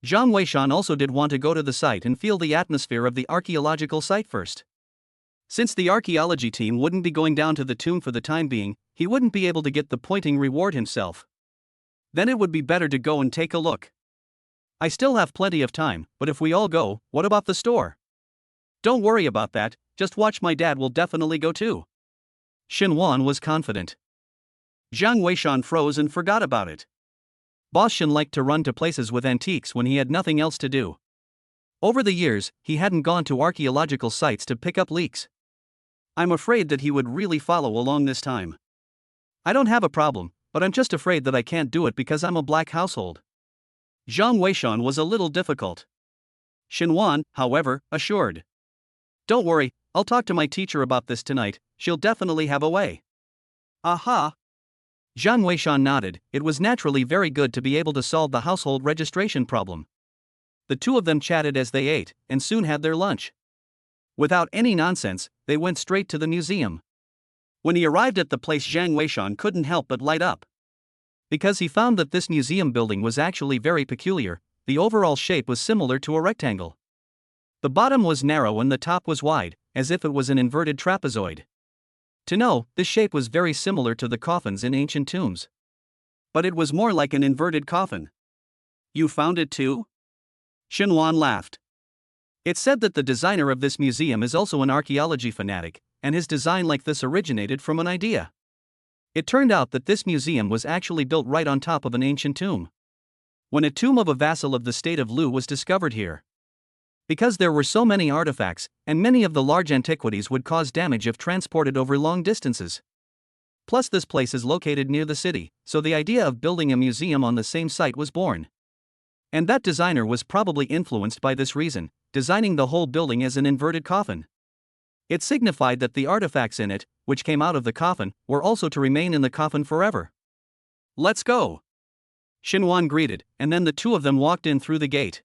Zhang Weishan also did want to go to the site and feel the atmosphere of the archaeological site first. Since the archaeology team wouldn't be going down to the tomb for the time being, he wouldn't be able to get the pointing reward himself. Then it would be better to go and take a look. I still have plenty of time, but if we all go, what about the store? Don't worry about that, just watch, my dad will definitely go too. Shenwan was confident. Zhang Weishan froze and forgot about it. Boss Shen liked to run to places with antiques when he had nothing else to do. Over the years, he hadn't gone to archaeological sites to pick up leaks. I'm afraid that he would really follow along this time. I don't have a problem, but I'm just afraid that I can't do it because I'm a black household. Zhang Weishan was a little difficult. Shenwan, however, assured. Don't worry, I'll talk to my teacher about this tonight, she'll definitely have a way. Aha! Zhang Weishan nodded. It was naturally very good to be able to solve the household registration problem. The two of them chatted as they ate, and soon had their lunch. Without any nonsense, they went straight to the museum. When he arrived at the place, Zhang Weishan couldn't help but light up. Because he found that this museum building was actually very peculiar. The overall shape was similar to a rectangle. The bottom was narrow and the top was wide, as if it was an inverted trapezoid. To know, this shape was very similar to the coffins in ancient tombs. But it was more like an inverted coffin. You found it too? Shenwan laughed. It's said that the designer of this museum is also an archaeology fanatic, and his design like this originated from an idea. It turned out that this museum was actually built right on top of an ancient tomb. When a tomb of a vassal of the state of Lu was discovered here. Because there were so many artifacts, and many of the large antiquities would cause damage if transported over long distances. Plus, this place is located near the city, so the idea of building a museum on the same site was born. And that designer was probably influenced by this reason, designing the whole building as an inverted coffin. It signified that the artifacts in it, which came out of the coffin, were also to remain in the coffin forever. Let's go! Shenwan greeted, and then the two of them walked in through the gate.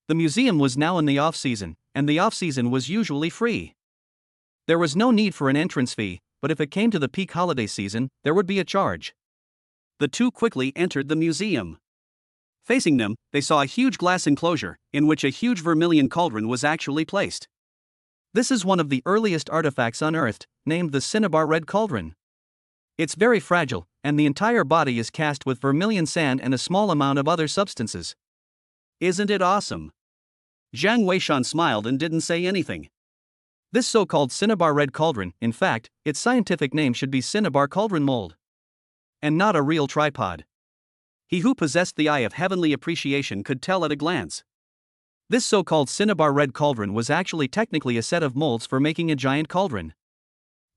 The museum was now in the off-season, and the off-season was usually free. There was no need for an entrance fee, but if it came to the peak holiday season, there would be a charge. The two quickly entered the museum. Facing them, they saw a huge glass enclosure, in which a huge vermilion cauldron was actually placed. This is one of the earliest artifacts unearthed, named the Cinnabar Red Cauldron. It's very fragile, and the entire body is cast with vermilion sand and a small amount of other substances. Isn't it awesome? Jiang Weishan smiled and didn't say anything. This so-called Cinnabar Red Cauldron, in fact, its scientific name should be Cinnabar Cauldron Mold. And not a real tripod. He who possessed the eye of heavenly appreciation could tell at a glance. This so-called Cinnabar Red Cauldron was actually technically a set of molds for making a giant cauldron.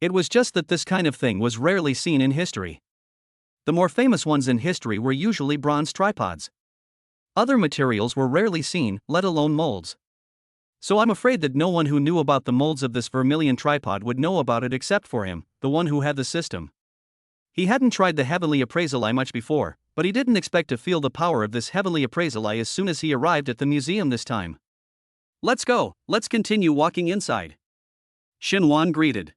It was just that this kind of thing was rarely seen in history. The more famous ones in history were usually bronze tripods. Other materials were rarely seen, let alone molds. So I'm afraid that no one who knew about the molds of this vermilion tripod would know about it except for him, the one who had the system. He hadn't tried the heavenly appraisal eye much before, but he didn't expect to feel the power of this heavenly appraisal eye as soon as he arrived at the museum this time. Let's go, let's continue walking inside. Xinhuan greeted.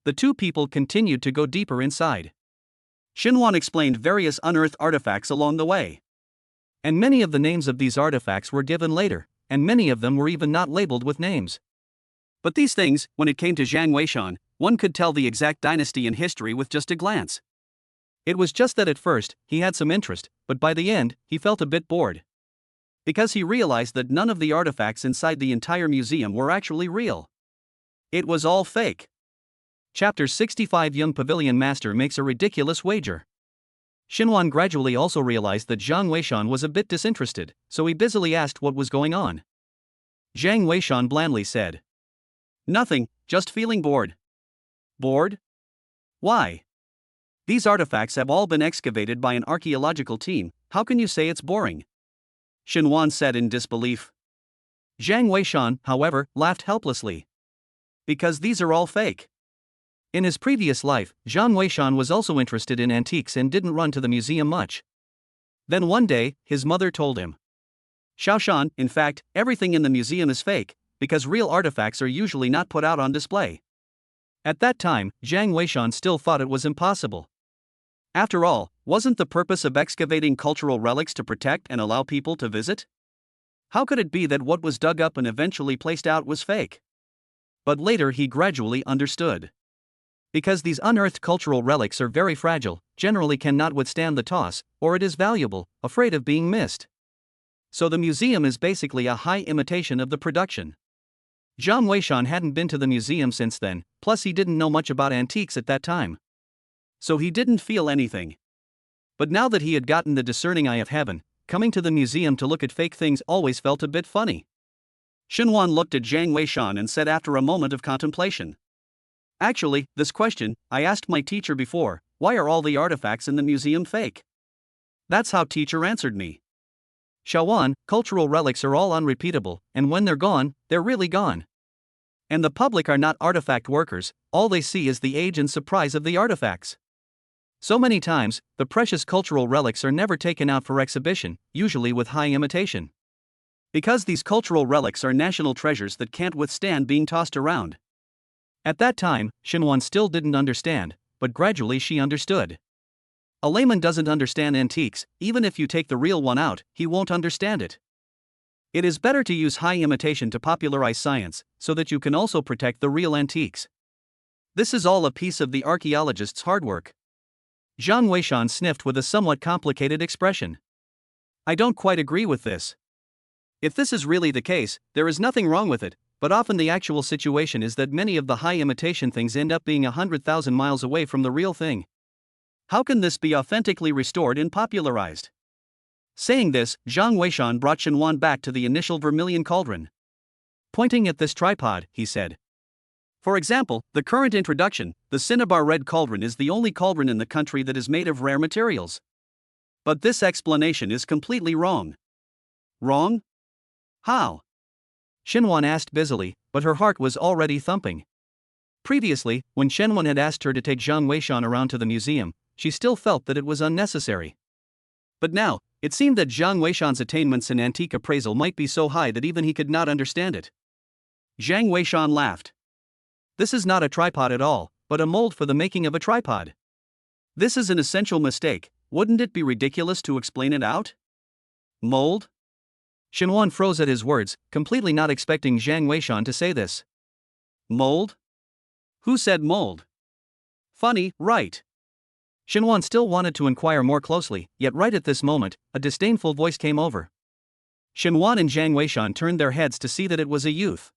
The two people continued to go deeper inside. Xinhuan explained various unearthed artifacts along the way. And many of the names of these artifacts were given later, and many of them were even not labeled with names. But these things, when it came to Jiang Weishan, one could tell the exact dynasty and history with just a glance. It was just that at first, he had some interest, but by the end, he felt a bit bored. Because he realized that none of the artifacts inside the entire museum were actually real. It was all fake. Chapter 65 Young Pavilion Master makes a ridiculous wager. Xinhuan gradually also realized that Jiang Weishan was a bit disinterested, so he busily asked what was going on. Jiang Weishan blandly said, "Nothing, just feeling bored." Bored? Why? These artifacts have all been excavated by an archaeological team, how can you say it's boring? Xinhuan said in disbelief. Jiang Weishan, however, laughed helplessly. Because these are all fake. In his previous life, Jiang Weishan was also interested in antiques and didn't run to the museum much. Then one day, his mother told him, "Xiaoshan, in fact, everything in the museum is fake, because real artifacts are usually not put out on display." At that time, Jiang Weishan still thought it was impossible. After all, wasn't the purpose of excavating cultural relics to protect and allow people to visit? How could it be that what was dug up and eventually placed out was fake? But later he gradually understood. Because these unearthed cultural relics are very fragile, generally cannot withstand the toss, or it is valuable, afraid of being missed. So the museum is basically a high imitation of the production. Jiang Weishan hadn't been to the museum since then, plus he didn't know much about antiques at that time. So he didn't feel anything. But now that he had gotten the discerning eye of heaven, coming to the museum to look at fake things always felt a bit funny. Xinhuan looked at Jiang Weishan and said after a moment of contemplation, "Actually, this question, I asked my teacher before, why are all the artifacts in the museum fake? That's how teacher answered me. Xiaowan, cultural relics are all unrepeatable, and when they're gone, they're really gone. And the public are not artifact workers, all they see is the age and surprise of the artifacts. So many times, the precious cultural relics are never taken out for exhibition, usually with high imitation. Because these cultural relics are national treasures that can't withstand being tossed around." At that time, Xinhuan still didn't understand, but gradually she understood. A layman doesn't understand antiques, even if you take the real one out, he won't understand it. It is better to use high imitation to popularize science, so that you can also protect the real antiques. This is all a piece of the archaeologist's hard work. Jiang Weishan sniffed with a somewhat complicated expression. "I don't quite agree with this. If this is really the case, there is nothing wrong with it, but often the actual situation is that many of the high imitation things end up being 100,000 miles away from the real thing. How can this be authentically restored and popularized?" Saying this, Jiang Weishan brought Xinhuan back to the initial vermilion cauldron. Pointing at this tripod, he said, "For example, the current introduction, the Cinnabar Red Cauldron, is the only cauldron in the country that is made of rare materials. But this explanation is completely wrong." "Wrong? How?" Xinhuan asked busily, but her heart was already thumping. Previously, when Xinhuan had asked her to take Jiang Weishan around to the museum, she still felt that it was unnecessary. But now, it seemed that Jiang Weishan's attainments in antique appraisal might be so high that even he could not understand it. Jiang Weishan laughed. "This is not a tripod at all, but a mold for the making of a tripod. This is an essential mistake, Wouldn't it be ridiculous to explain it out? Mold? Shenwan froze at his words, completely not expecting Zhang Weishan to say this. Mold? Who said mold? Funny, right? Shenwan still wanted to inquire more closely, yet right at this moment, a disdainful voice came over. Shenwan and Zhang Weishan turned their heads to see that it was a youth.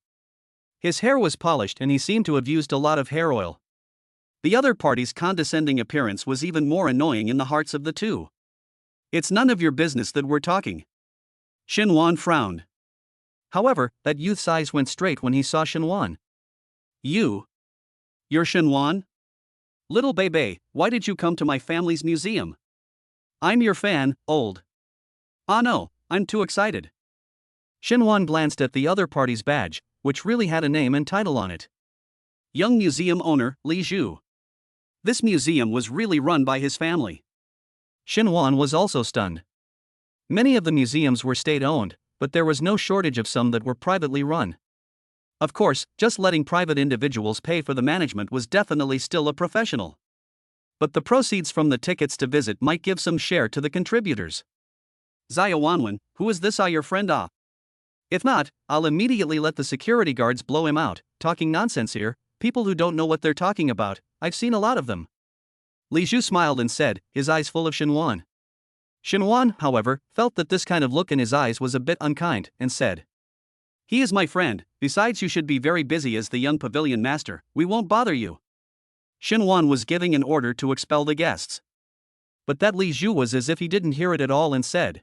His hair was polished and he seemed to have used a lot of hair oil. The other party's condescending appearance was even more annoying in the hearts of the two. It's none of your business that we're talking. Shenwan frowned. However, that youth's eyes went straight when he saw Shenwan. You're Shenwan? Little Bebe, why did you come to my family's museum? I'm your fan, old. Ah no, I'm too excited. Shenwan glanced at the other party's badge, which really had a name and title on it. Young museum owner, Li Zhu. This museum was really run by his family. Shenwan was also stunned. Many of the museums were state-owned, but there was no shortage of some that were privately run. Of course, just letting private individuals pay for the management was definitely still a professional. But the proceeds from the tickets to visit might give some share to the contributors. Zaya Wanwen, who is this your friend ah? If not, I'll immediately let the security guards blow him out. Talking nonsense here, people who don't know what they're talking about, I've seen a lot of them. Li Zhu smiled and said, his eyes full of Shenwan. Shenwan, however, felt that this kind of look in his eyes was a bit unkind, and said, he is my friend, besides you should be very busy as the young pavilion master, we won't bother you. Shenwan was giving an order to expel the guests. But that Li Zhu was as if he didn't hear it at all and said,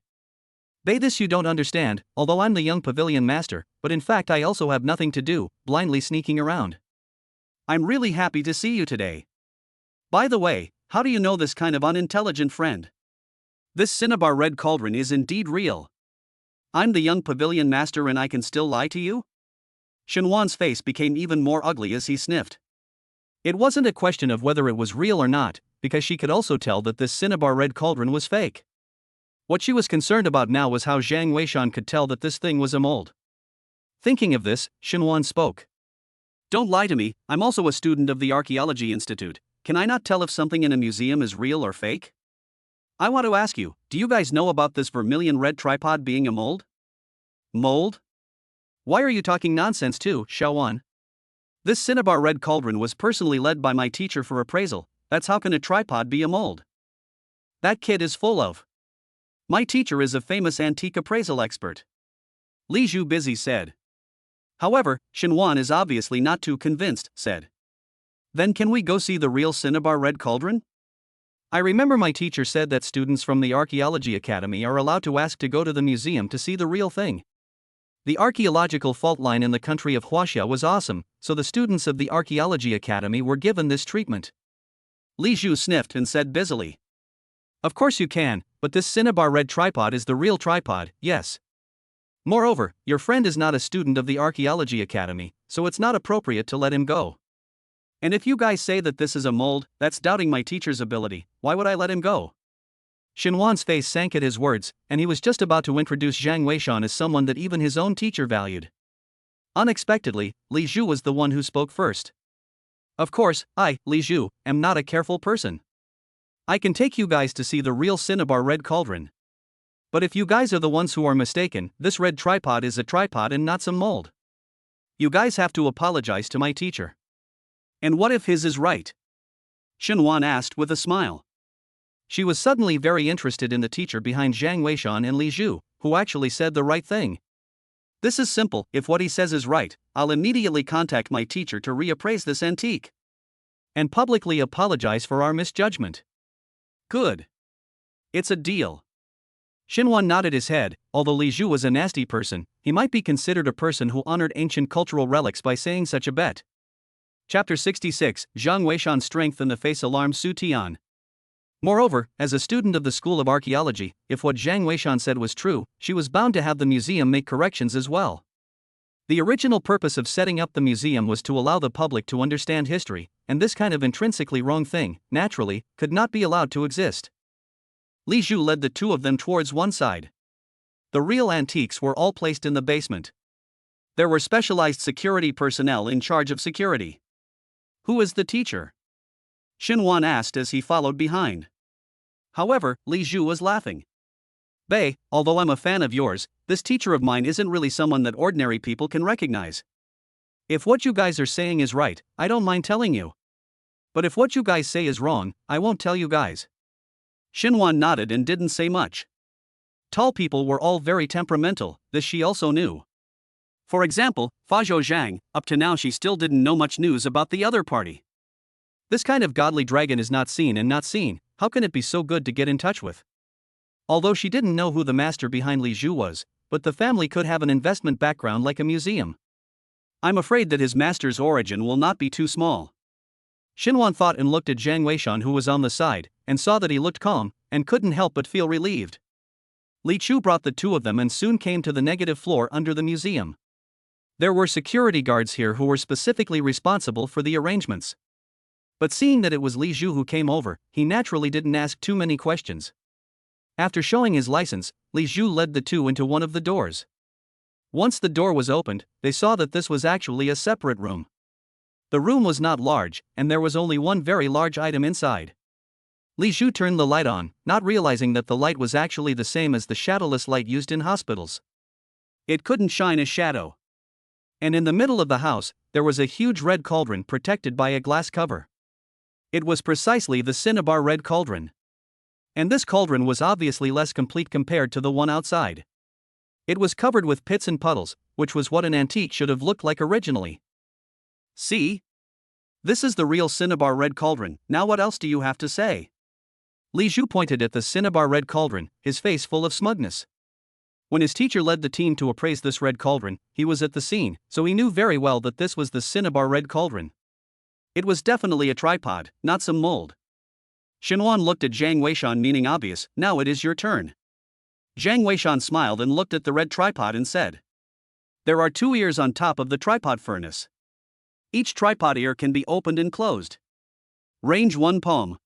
this you don't understand, although I'm the young pavilion master, but in fact I also have nothing to do, blindly sneaking around. I'm really happy to see you today. By the way, how do you know this kind of unintelligent friend? This cinnabar red cauldron is indeed real. I'm the young pavilion master and I can still lie to you? Shenwan's face became even more ugly as he sniffed. It wasn't a question of whether it was real or not, because she could also tell that this cinnabar red cauldron was fake. What she was concerned about now was how Zhang Weishan could tell that this thing was a mold. Thinking of this, Shenwan spoke. Don't lie to me, I'm also a student of the Archaeology Institute. Can I not tell if something in a museum is real or fake? I want to ask you, do you guys know about this vermilion red tripod being a mold? Mold? Why are you talking nonsense too, Xiaowan? This cinnabar red cauldron was personally led by my teacher for appraisal, that's how can a tripod be a mold? That kid is full of. My teacher is a famous antique appraisal expert. Li Zhu busy said. However, Shenwan is obviously not too convinced, said. Then can we go see the real cinnabar red cauldron? I remember my teacher said that students from the Archaeology Academy are allowed to ask to go to the museum to see the real thing. The archaeological fault line in the country of Huaxia was awesome, so the students of the Archaeology Academy were given this treatment. Li Zhu sniffed and said busily. Of course you can, but this cinnabar red tripod is the real tripod, yes. Moreover, your friend is not a student of the Archaeology Academy, so it's not appropriate to let him go. And if you guys say that this is a mold, that's doubting my teacher's ability, why would I let him go? Shenwan's face sank at his words, and he was just about to introduce Zhang Weishan as someone that even his own teacher valued. Unexpectedly, Li Zhu was the one who spoke first. Of course, I, Li Zhu, am not a careful person. I can take you guys to see the real cinnabar red cauldron. But if you guys are the ones who are mistaken, this red tripod is a tripod and not some mold. You guys have to apologize to my teacher. And what if his is right? Shenwan asked with a smile. She was suddenly very interested in the teacher behind Zhang Weishan and Li Zhu, who actually said the right thing. This is simple, if what he says is right, I'll immediately contact my teacher to reappraise this antique. And publicly apologize for our misjudgment. Good. It's a deal. Shenwan nodded his head. Although Li Zhu was a nasty person, he might be considered a person who honored ancient cultural relics by saying such a bet. Chapter 66, Zhang Weishan's strength in the face alarmed Su Tian. Moreover, as a student of the School of Archaeology, if what Zhang Weishan said was true, she was bound to have the museum make corrections as well. The original purpose of setting up the museum was to allow the public to understand history, and this kind of intrinsically wrong thing, naturally, could not be allowed to exist. Li Zhu led the two of them towards one side. The real antiques were all placed in the basement. There were specialized security personnel in charge of security. Who is the teacher? Shenwan asked as he followed behind. However, Li Zhu was laughing. Bei, although I'm a fan of yours, this teacher of mine isn't really someone that ordinary people can recognize. If what you guys are saying is right, I don't mind telling you. But if what you guys say is wrong, I won't tell you guys. Xinhuan nodded and didn't say much. Tall people were all very temperamental, this she also knew. For example, Fazhou Zhang, up to now she still didn't know much news about the other party. This kind of godly dragon is not seen and not seen, how can it be so good to get in touch with? Although she didn't know who the master behind Li Zhu was, but the family could have an investment background like a museum. I'm afraid that his master's origin will not be too small. Xinhuan thought and looked at Jiang Weishan, who was on the side, and saw that he looked calm, and couldn't help but feel relieved. Li Chu brought the two of them and soon came to the negative floor under the museum. There were security guards here who were specifically responsible for the arrangements. But seeing that it was Li Zhu who came over, he naturally didn't ask too many questions. After showing his license, Li Zhu led the two into one of the doors. Once the door was opened, they saw that this was actually a separate room. The room was not large, and there was only one very large item inside. Li Zhu turned the light on, not realizing that the light was actually the same as the shadowless light used in hospitals. It couldn't shine a shadow. And in the middle of the house, there was a huge red cauldron protected by a glass cover. It was precisely the cinnabar red cauldron. And this cauldron was obviously less complete compared to the one outside. It was covered with pits and puddles, which was what an antique should have looked like originally. See? This is the real cinnabar red cauldron, now what else do you have to say? Li Zhu pointed at the cinnabar red cauldron, his face full of smugness. When his teacher led the team to appraise this red cauldron, he was at the scene, so he knew very well that this was the cinnabar red cauldron. It was definitely a tripod, not some mold. Xinhuan looked at Jiang Weishan, meaning obvious, now it is your turn. Jiang Weishan smiled and looked at the red tripod and said, there are 2 ears on top of the tripod furnace. Each tripod ear can be opened and closed. Range 1 palm.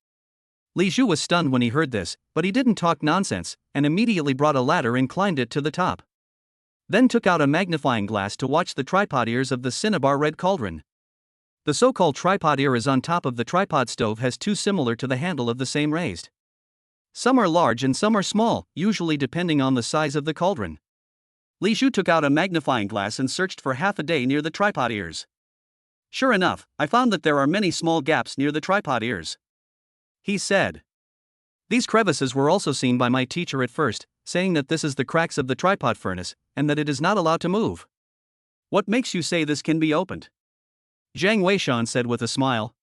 Li Zhu was stunned when he heard this, but he didn't talk nonsense, and immediately brought a ladder and climbed it to the top. Then took out a magnifying glass to watch the tripod ears of the cinnabar red cauldron. The so-called tripod ear is on top of the tripod stove, has two similar to the handle of the same raised. Some are large and some are small, usually depending on the size of the cauldron. Li Zhu took out a magnifying glass and searched for half a day near the tripod ears. Sure enough, I found that there are many small gaps near the tripod ears. He said. These crevices were also seen by my teacher at first, saying that this is the cracks of the tripod furnace, and that it is not allowed to move. What makes you say this can be opened? Jiang Weishan said with a smile.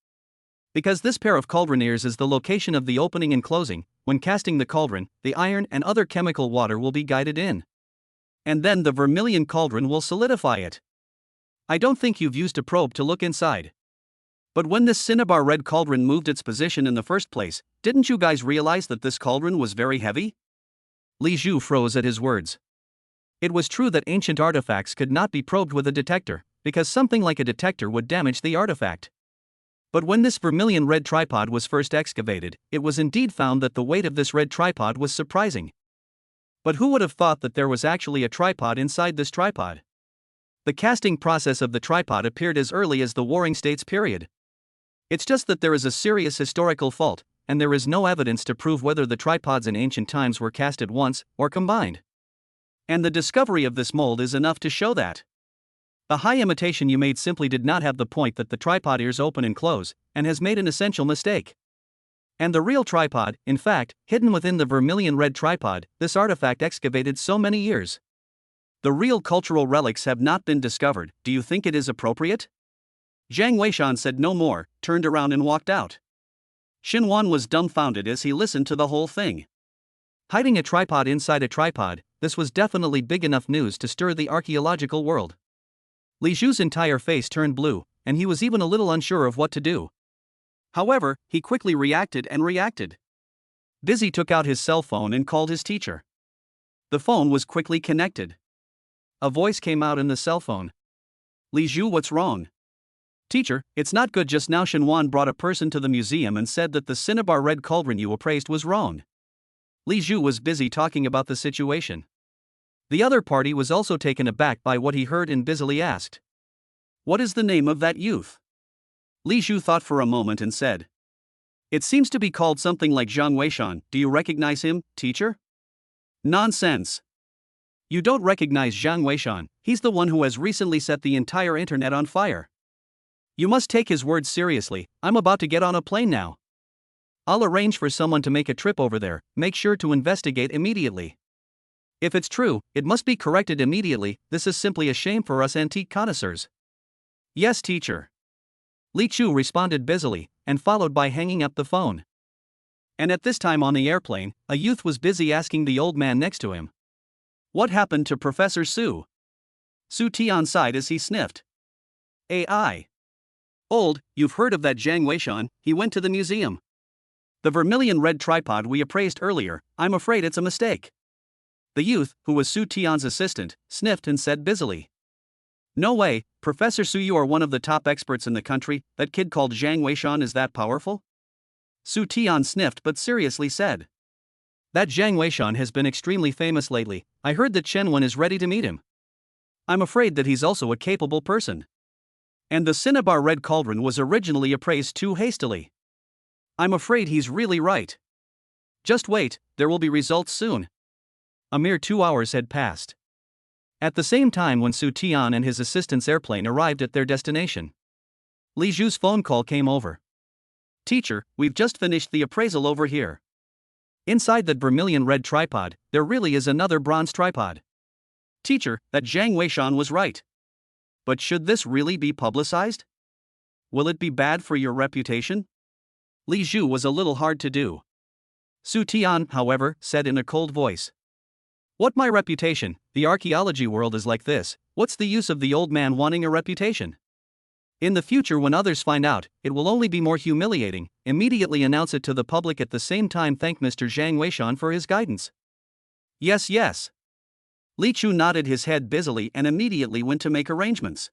Because this pair of cauldron ears is the location of the opening and closing. When casting the cauldron, the iron and other chemical water will be guided in. And then the vermilion cauldron will solidify it. I don't think you've used a probe to look inside. But when this cinnabar red cauldron moved its position in the first place, didn't you guys realize that this cauldron was very heavy? Li Zhu froze at his words. It was true that ancient artifacts could not be probed with a detector, because something like a detector would damage the artifact. But when this vermilion red tripod was first excavated, it was indeed found that the weight of this red tripod was surprising. But who would have thought that there was actually a tripod inside this tripod? The casting process of the tripod appeared as early as the Warring States period. It's just that there is a serious historical fault, and there is no evidence to prove whether the tripods in ancient times were cast at once or combined. And the discovery of this mold is enough to show that. The high imitation you made simply did not have the point that the tripod ears open and close, and has made an essential mistake. And the real tripod, in fact, hidden within the vermilion red tripod, this artifact excavated so many years. The real cultural relics have not been discovered. Do you think it is appropriate? Jiang Weishan said no more, turned around and walked out. Xinhuan was dumbfounded as he listened to the whole thing. Hiding a tripod inside a tripod, this was definitely big enough news to stir the archaeological world. Li Zhu's entire face turned blue, and he was even a little unsure of what to do. However, he quickly reacted. Dizzy took out his cell phone and called his teacher. The phone was quickly connected. A voice came out in the cell phone. Li Zhu, what's wrong? Teacher, it's not good. Just now Xinhuan brought a person to the museum and said that the cinnabar red cauldron you appraised was wrong. Li Zhu was busy talking about the situation. The other party was also taken aback by what he heard and busily asked. What is the name of that youth? Li Zhu thought for a moment and said. It seems to be called something like Zhang Weishan. Do you recognize him, teacher? Nonsense. You don't recognize Zhang Weishan, he's the one who has recently set the entire internet on fire. You must take his words seriously. I'm about to get on a plane now. I'll arrange for someone to make a trip over there, make sure to investigate immediately. If it's true, it must be corrected immediately. This is simply a shame for us antique connoisseurs. Yes, teacher. Li Chu responded busily, and followed by hanging up the phone. And at this time on the airplane, a youth was busy asking the old man next to him, "What happened to Professor Su?" Su Tian sighed as he sniffed. AI. Old, you've heard of that Zhang Weishan, he went to the museum. The vermilion red tripod we appraised earlier, I'm afraid it's a mistake. The youth, who was Su Tian's assistant, sniffed and said busily, "No way, Professor Su, you are one of the top experts in the country. That kid called Zhang Weishan is that powerful?" Su Tian sniffed but seriously said, "That Zhang Weishan has been extremely famous lately. I heard that Chen is ready to meet him. I'm afraid that he's also a capable person. And the Cinnabar Red Cauldron was originally appraised too hastily. I'm afraid he's really right. Just wait, there will be results soon." A mere 2 hours had passed. At the same time when Su Tian and his assistant's airplane arrived at their destination, Li Zhu's phone call came over. "Teacher, we've just finished the appraisal over here. Inside that vermilion red tripod, there really is another bronze tripod. Teacher, that Zhang Weishan was right. But should this really be publicized? Will it be bad for your reputation?" Li Zhu was a little hard to do. Su Tian, however, said in a cold voice, "What my reputation? The archaeology world is like this. What's the use of the old man wanting a reputation? In the future when others find out, it will only be more humiliating. Immediately announce it to the public, at the same time thank Mr. Zhang Weishan for his guidance." "Yes, yes." Li Chu nodded his head busily and immediately went to make arrangements.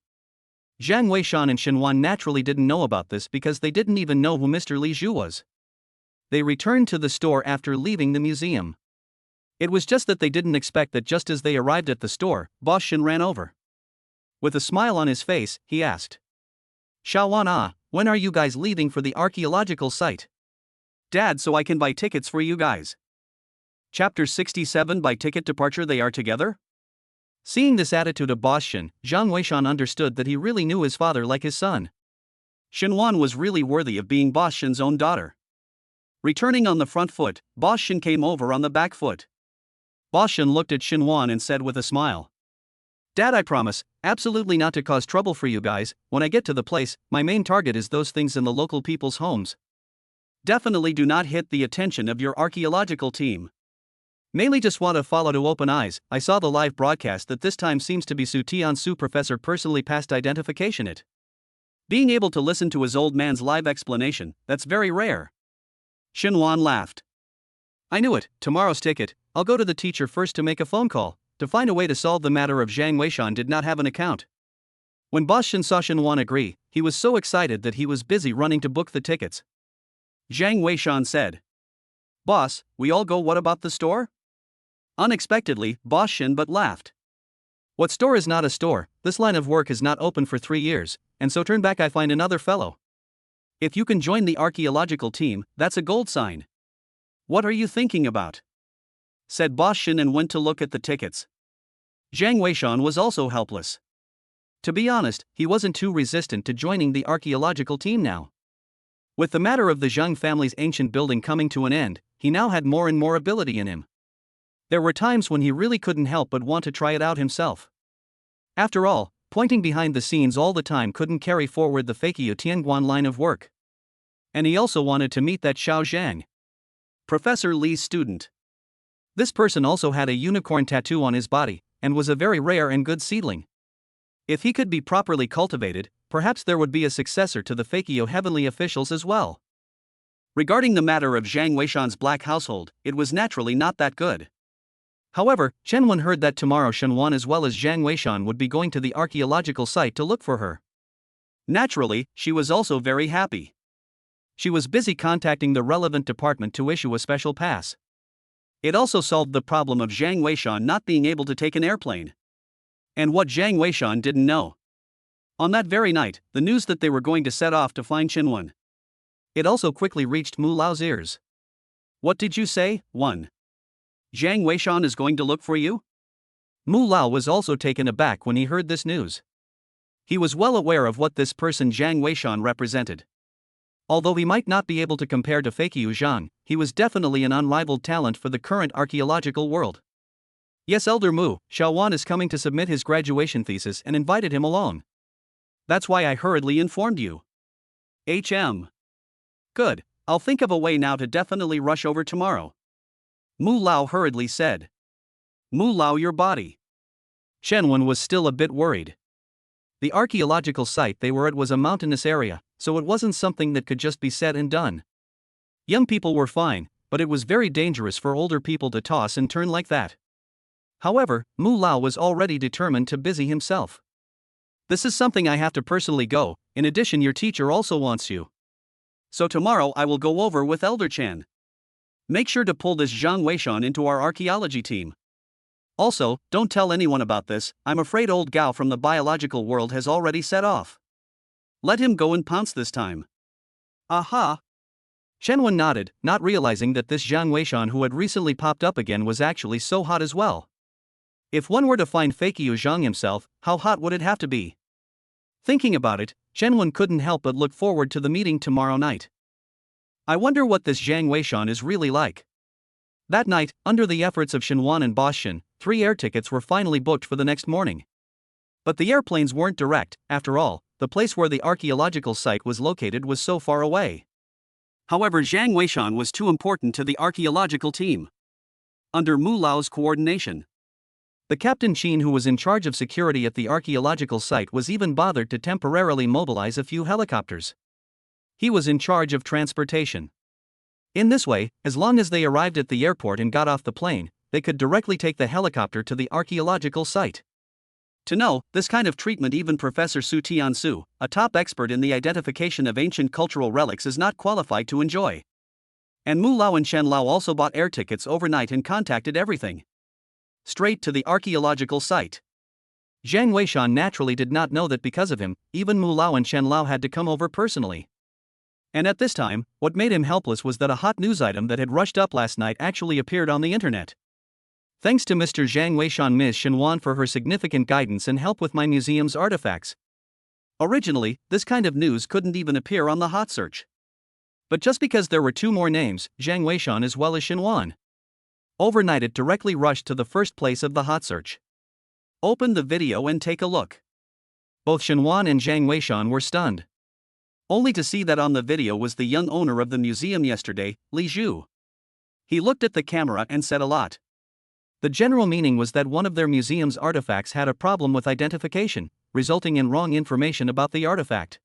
Zhang Weishan and Shenwan naturally didn't know about this because they didn't even know who Mr. Li Zhu was. They returned to the store after leaving the museum. It was just that they didn't expect that just as they arrived at the store, Boss Shen ran over. With a smile on his face, he asked, "Xiaowan, when are you guys leaving for the archaeological site?" "Dad, so I can buy tickets for you guys." Chapter 67. By ticket departure they are together? Seeing this attitude of Boss Shen, Zhang Weishan understood that he really knew his father like his son. Shenwan was really worthy of being Boss Shen's own daughter. Returning on the front foot, Boss Shen came over on the back foot. Boss Shen looked at Shenwan and said with a smile, "Dad, I promise, absolutely not to cause trouble for you guys. When I get to the place, my main target is those things in the local people's homes. Definitely do not hit the attention of your archaeological team. Mainly just want to follow to open eyes. I saw the live broadcast that this time seems to be Su Tian Su professor personally passed identification it. Being able to listen to his old man's live explanation, that's very rare." Shenwan laughed. "I knew it, tomorrow's ticket. I'll go to the teacher first to make a phone call, to find a way to solve the matter of Zhang Weishan did not have an account." When Boss Shen saw Shenwan agree, he was so excited that he was busy running to book the tickets. Zhang Weishan said, "Boss, we all go, what about the store?" Unexpectedly, Boss Shen but laughed. "What store is not a store? This line of work is not open for 3 years, and so turn back I find another fellow. If you can join the archaeological team, that's a gold sign." "What are you thinking about?" said Boss Shen and went to look at the tickets. Zhang Weishan was also helpless. To be honest, he wasn't too resistant to joining the archaeological team now. With the matter of the Jeang family's ancient building coming to an end, he now had more and more ability in him. There were times when he really couldn't help but want to try it out himself. After all, pointing behind the scenes all the time couldn't carry forward the Fakio Tianguan line of work. And he also wanted to meet that Xiao Zhang, Professor Li's student. This person also had a unicorn tattoo on his body, and was a very rare and good seedling. If he could be properly cultivated, perhaps there would be a successor to the Fakio heavenly officials as well. Regarding the matter of Zhang Weishan's black household, it was naturally not that good. However, Chen Wen heard that tomorrow Shenwan as well as Zhang Weishan would be going to the archaeological site to look for her. Naturally, she was also very happy. She was busy contacting the relevant department to issue a special pass. It also solved the problem of Zhang Weishan not being able to take an airplane. And what Zhang Weishan didn't know. On that very night, the news that they were going to set off to find Shenwan. It also quickly reached Mu Lao's ears. What did you say? 1. Jiang Weishan is going to look for you? Mu Lao was also taken aback when he heard this news. He was well aware of what this person Jiang Weishan represented. Although he might not be able to compare to Fakyu Zhang, he was definitely an unrivaled talent for the current archaeological world. Yes, Elder Mu, Xiaowan is coming to submit his graduation thesis and invited him along. That's why I hurriedly informed you. Good, I'll think of a way now to definitely rush over tomorrow. Mu Lao hurriedly said. Mu Lao, your body. Chen was still a bit worried. The archaeological site they were at was a mountainous area, so it wasn't something that could just be said and done. Young people were fine, but it was very dangerous for older people to toss and turn like that. However, Mu Lao was already determined to busy himself. This is something I have to personally go, in addition your teacher also wants you. So tomorrow I will go over with Elder Chen. Make sure to pull this Jiang Weishan into our archaeology team. Also, don't tell anyone about this, I'm afraid old Gao from the biological world has already set off. Let him go and pounce this time. Aha! Chen nodded, not realizing that this Jiang Weishan who had recently popped up again was actually so hot as well. If one were to find Fakyu Zhang himself, how hot would it have to be? Thinking about it, Chen couldn't help but look forward to the meeting tomorrow night. I wonder what this Jiang Weishan is really like. That night, under the efforts of Shenwan and Boss Shen, 3 air tickets were finally booked for the next morning. But the airplanes weren't direct, after all, the place where the archaeological site was located was so far away. However, Jiang Weishan was too important to the archaeological team. Under Mu Lao's coordination, the Captain Qin who was in charge of security at the archaeological site was even bothered to temporarily mobilize a few helicopters. He was in charge of transportation. In this way, as long as they arrived at the airport and got off the plane, they could directly take the helicopter to the archaeological site. To know this kind of treatment, even Professor Su Tiansu, a top expert in the identification of ancient cultural relics, is not qualified to enjoy. And Mu Lao and Chen Lao also bought air tickets overnight and contacted everything straight to the archaeological site. Jiang Weishan naturally did not know that because of him, even Mu Lao and Chen Lao had to come over personally. And at this time, what made him helpless was that a hot news item that had rushed up last night actually appeared on the internet. Thanks to Mr. Jiang Weishan, Ms. Shenwan for her significant guidance and help with my museum's artifacts. Originally, this kind of news couldn't even appear on the hot search. But just because there were 2 more names, Jiang Weishan as well as Shenwan, overnight it directly rushed to the first place of the hot search. Open the video and take a look. Both Shenwan and Jiang Weishan were stunned. Only to see that on the video was the young owner of the museum yesterday, Li Zhu. He looked at the camera and said a lot. The general meaning was that one of their museum's artifacts had a problem with identification, resulting in wrong information about the artifact.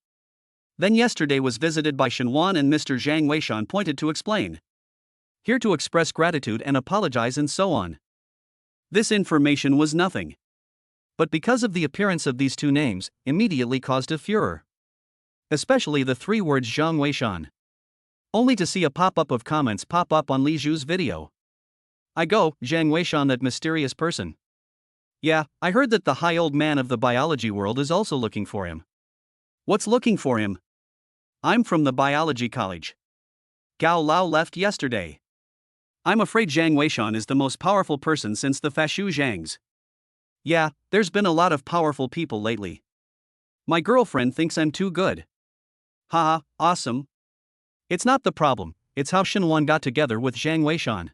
Then yesterday was visited by Shenwan and Mr. Jiang Weishan pointed to explain. Here to express gratitude and apologize and so on. This information was nothing. But because of the appearance of these 2 names, immediately caused a furor. Especially the 3 words Jiang Weishan. Only to see a pop-up of comments pop up on Li Zhu's video. I go, Jiang Weishan, that mysterious person. Yeah, I heard that the high old man of the biology world is also looking for him. What's looking for him? I'm from the biology college. Gao Lao left yesterday. I'm afraid Jiang Weishan is the most powerful person since the Fashu Zhangs. Yeah, there's been a lot of powerful people lately. My girlfriend thinks I'm too good. Haha, awesome. It's not the problem, it's how Shenwan got together with Jiang Weishan.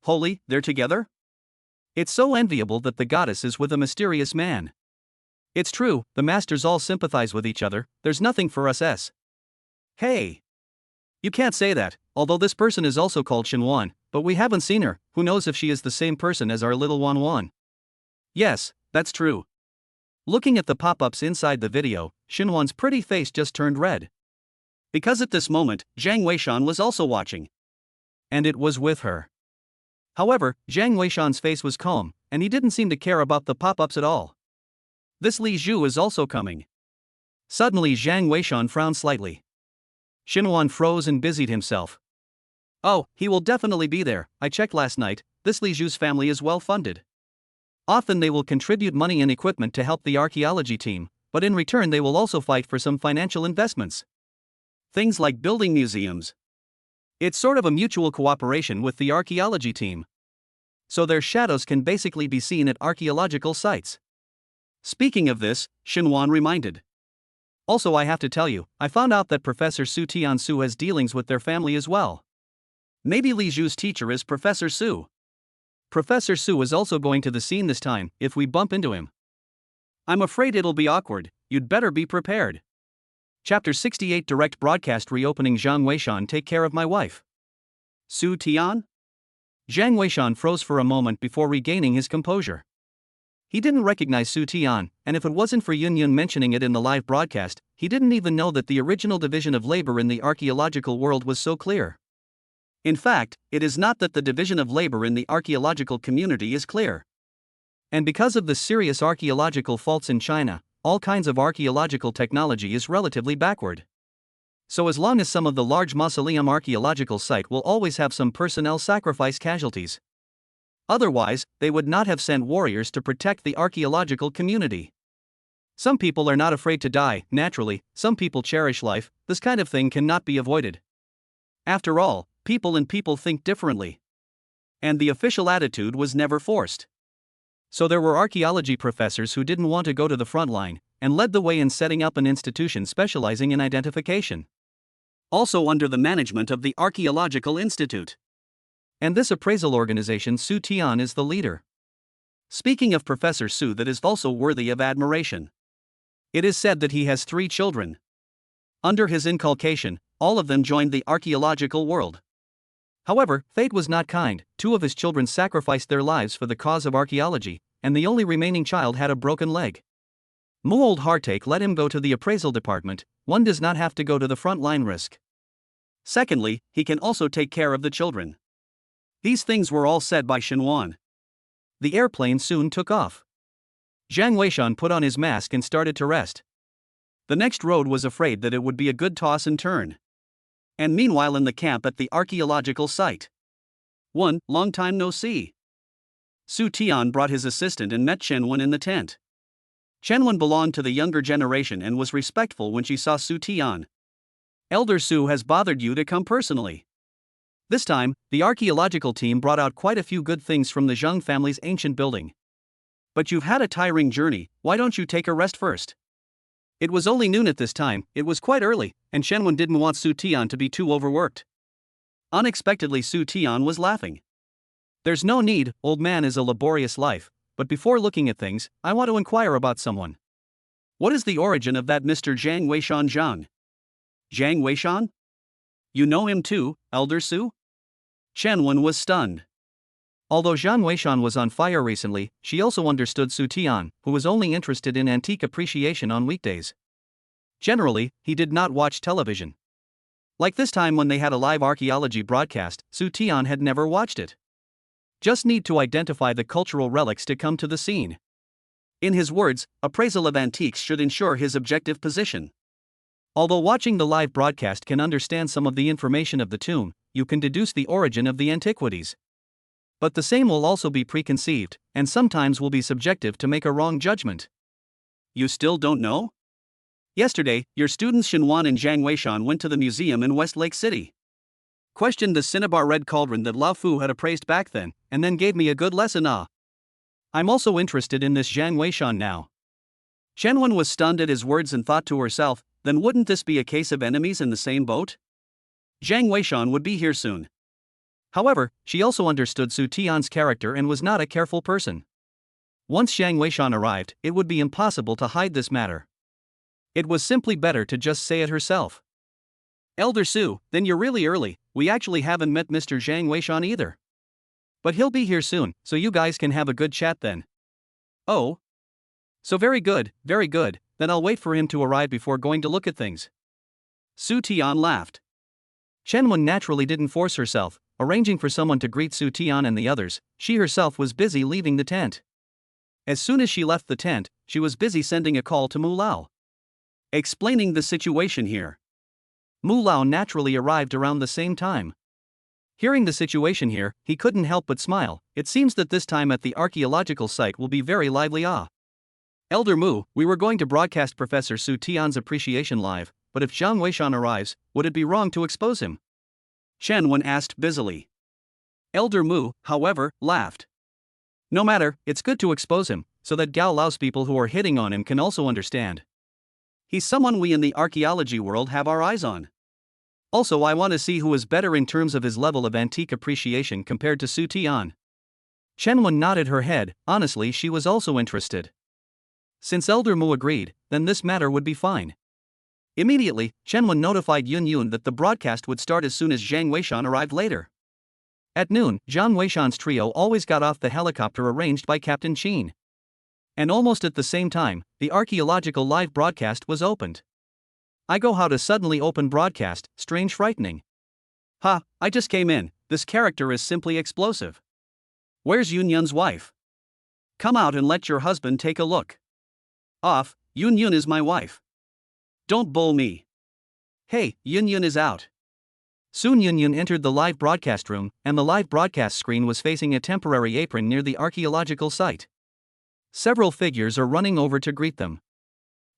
Holy, they're together? It's so enviable that the goddess is with a mysterious man. It's true, the masters all sympathize with each other, there's nothing for us. Hey! You can't say that, although this person is also called Shenwan, but we haven't seen her, who knows if she is the same person as our little Wan. Yes, that's true. Looking at the pop-ups inside the video, Shenwan's pretty face just turned red. Because at this moment, Jiang Weishan was also watching. And it was with her. However, Jiang Weishan's face was calm, and he didn't seem to care about the pop-ups at all. This Li Zhu is also coming. Suddenly Jiang Weishan frowned slightly. Shenwan froze and busied himself. Oh, he will definitely be there, I checked last night, this Li Zhu's family is well funded. Often they will contribute money and equipment to help the archaeology team, but in return they will also fight for some financial investments. Things like building museums. It's sort of a mutual cooperation with the archaeology team. So their shadows can basically be seen at archaeological sites. Speaking of this, Shinwan reminded. Also, I have to tell you, I found out that Professor Su Tiansu has dealings with their family as well. Maybe Li Zhu's teacher is Professor Su. Professor Su is also going to the scene this time, if we bump into him. I'm afraid it'll be awkward, you'd better be prepared. Chapter 68 Direct Broadcast Reopening. Zhang Weishan, take care of my wife. Su Tian? Zhang Weishan froze for a moment before regaining his composure. He didn't recognize Su Tian, and if it wasn't for Yun Yun mentioning it in the live broadcast, he didn't even know that the original division of labor in the archaeological world was so clear. In fact, it is not that the division of labor in the archaeological community is clear. And because of the serious archaeological faults in China, all kinds of archaeological technology is relatively backward. So as long as some of the large mausoleum archaeological site will always have some personnel sacrifice casualties. Otherwise, they would not have sent warriors to protect the archaeological community. Some people are not afraid to die, naturally, some people cherish life, this kind of thing cannot be avoided. After all, people and people think differently. And the official attitude was never forced. So there were archaeology professors who didn't want to go to the front line, and led the way in setting up an institution specializing in identification. Also under the management of the Archaeological Institute. And this appraisal organization, Su Tian is the leader. Speaking of Professor Su, that is also worthy of admiration. It is said that he has 3 children. Under his inculcation, all of them joined the archaeological world. However, fate was not kind, 2 of his children sacrificed their lives for the cause of archaeology, and the only remaining child had a broken leg. Old Heartache let him go to the appraisal department, one does not have to go to the front line risk. Secondly, he can also take care of the children. These things were all said by Shinwan. The airplane soon took off. Zhang Weishan put on his mask and started to rest. The next road was afraid that it would be a good toss and turn. And meanwhile in the camp at the archaeological site. 1. Long time no see. Su Tian brought his assistant and met Chenwen in the tent. Chenwen belonged to the younger generation and was respectful when she saw Su Tian. Elder Su has bothered you to come personally. This time, the archaeological team brought out quite a few good things from the Jeang family's ancient building. But you've had a tiring journey, why don't you take a rest first? It was only noon at this time, it was quite early, and Shenwen didn't want Su Tian to be too overworked. Unexpectedly Su Tian was laughing. There's no need, old man is a laborious life, but before looking at things, I want to inquire about someone. What is the origin of that Mr. Zhang Weishan Zhang? Zhang Weishan? You know him too, Elder Su? Chenwen was stunned. Although Zhang Weishan was on fire recently, she also understood Su Tian, who was only interested in antique appreciation on weekdays. Generally, he did not watch television. Like this time when they had a live archaeology broadcast, Su Tian had never watched it. Just need to identify the cultural relics to come to the scene. In his words, appraisal of antiques should ensure his objective position. Although watching the live broadcast can understand some of the information of the tomb, you can deduce the origin of the antiquities. But the same will also be preconceived, and sometimes will be subjective to make a wrong judgment. You still don't know? Yesterday, your students Shinwan and Zhang Weishan went to the museum in Westlake City. Questioned the Cinnabar red cauldron that Lao Fu had appraised back then, and then gave me a good lesson. I'm also interested in this Zhang Weishan now. Chenwen was stunned at his words and thought to herself, then wouldn't this be a case of enemies in the same boat? Zhang Weishan would be here soon. However, she also understood Su Tian's character and was not a careful person. Once Zhang Weishan arrived, it would be impossible to hide this matter. It was simply better to just say it herself. Elder Su, then you're really early, we actually haven't met Mr. Zhang Weishan either. But he'll be here soon, so you guys can have a good chat then. Oh? So very good, then I'll wait for him to arrive before going to look at things. Su Tian laughed. Chenwen naturally didn't force herself, arranging for someone to greet Su Tian and the others, she herself was busy leaving the tent. As soon as she left the tent, she was busy sending a call to Mu Lao. Explaining the situation here. Mu Lao naturally arrived around the same time. Hearing the situation here, he couldn't help but smile. It seems that this time at the archaeological site will be very lively. Elder Mu, we were going to broadcast Professor Su Tian's appreciation live, but if Jiang Weishan arrives, would it be wrong to expose him? Chen Wen asked busily. Elder Mu, however, laughed. No matter, it's good to expose him, so that Gao Lao's people who are hitting on him can also understand. He's someone we in the archaeology world have our eyes on. Also, I want to see who is better in terms of his level of antique appreciation compared to Su Tian. Chen Wen nodded her head. Honestly, she was also interested. Since Elder Mu agreed, then this matter would be fine. Immediately, Chen Wen notified Yun Yun that the broadcast would start as soon as Jiang Weishan arrived later. At noon, Jiang Weishan's trio always got off the helicopter arranged by Captain Qin. And almost at the same time, the archaeological live broadcast was opened. I go how to suddenly open broadcast, strange frightening. Ha, I just came in, this character is simply explosive. Where's Yun Yun's wife? Come out and let your husband take a look. Off, Yun Yun is my wife. Don't bull me. Hey, Yun Yun is out. Soon Yun Yun entered the live broadcast room, and the live broadcast screen was facing a temporary apron near the archaeological site. Several figures are running over to greet them.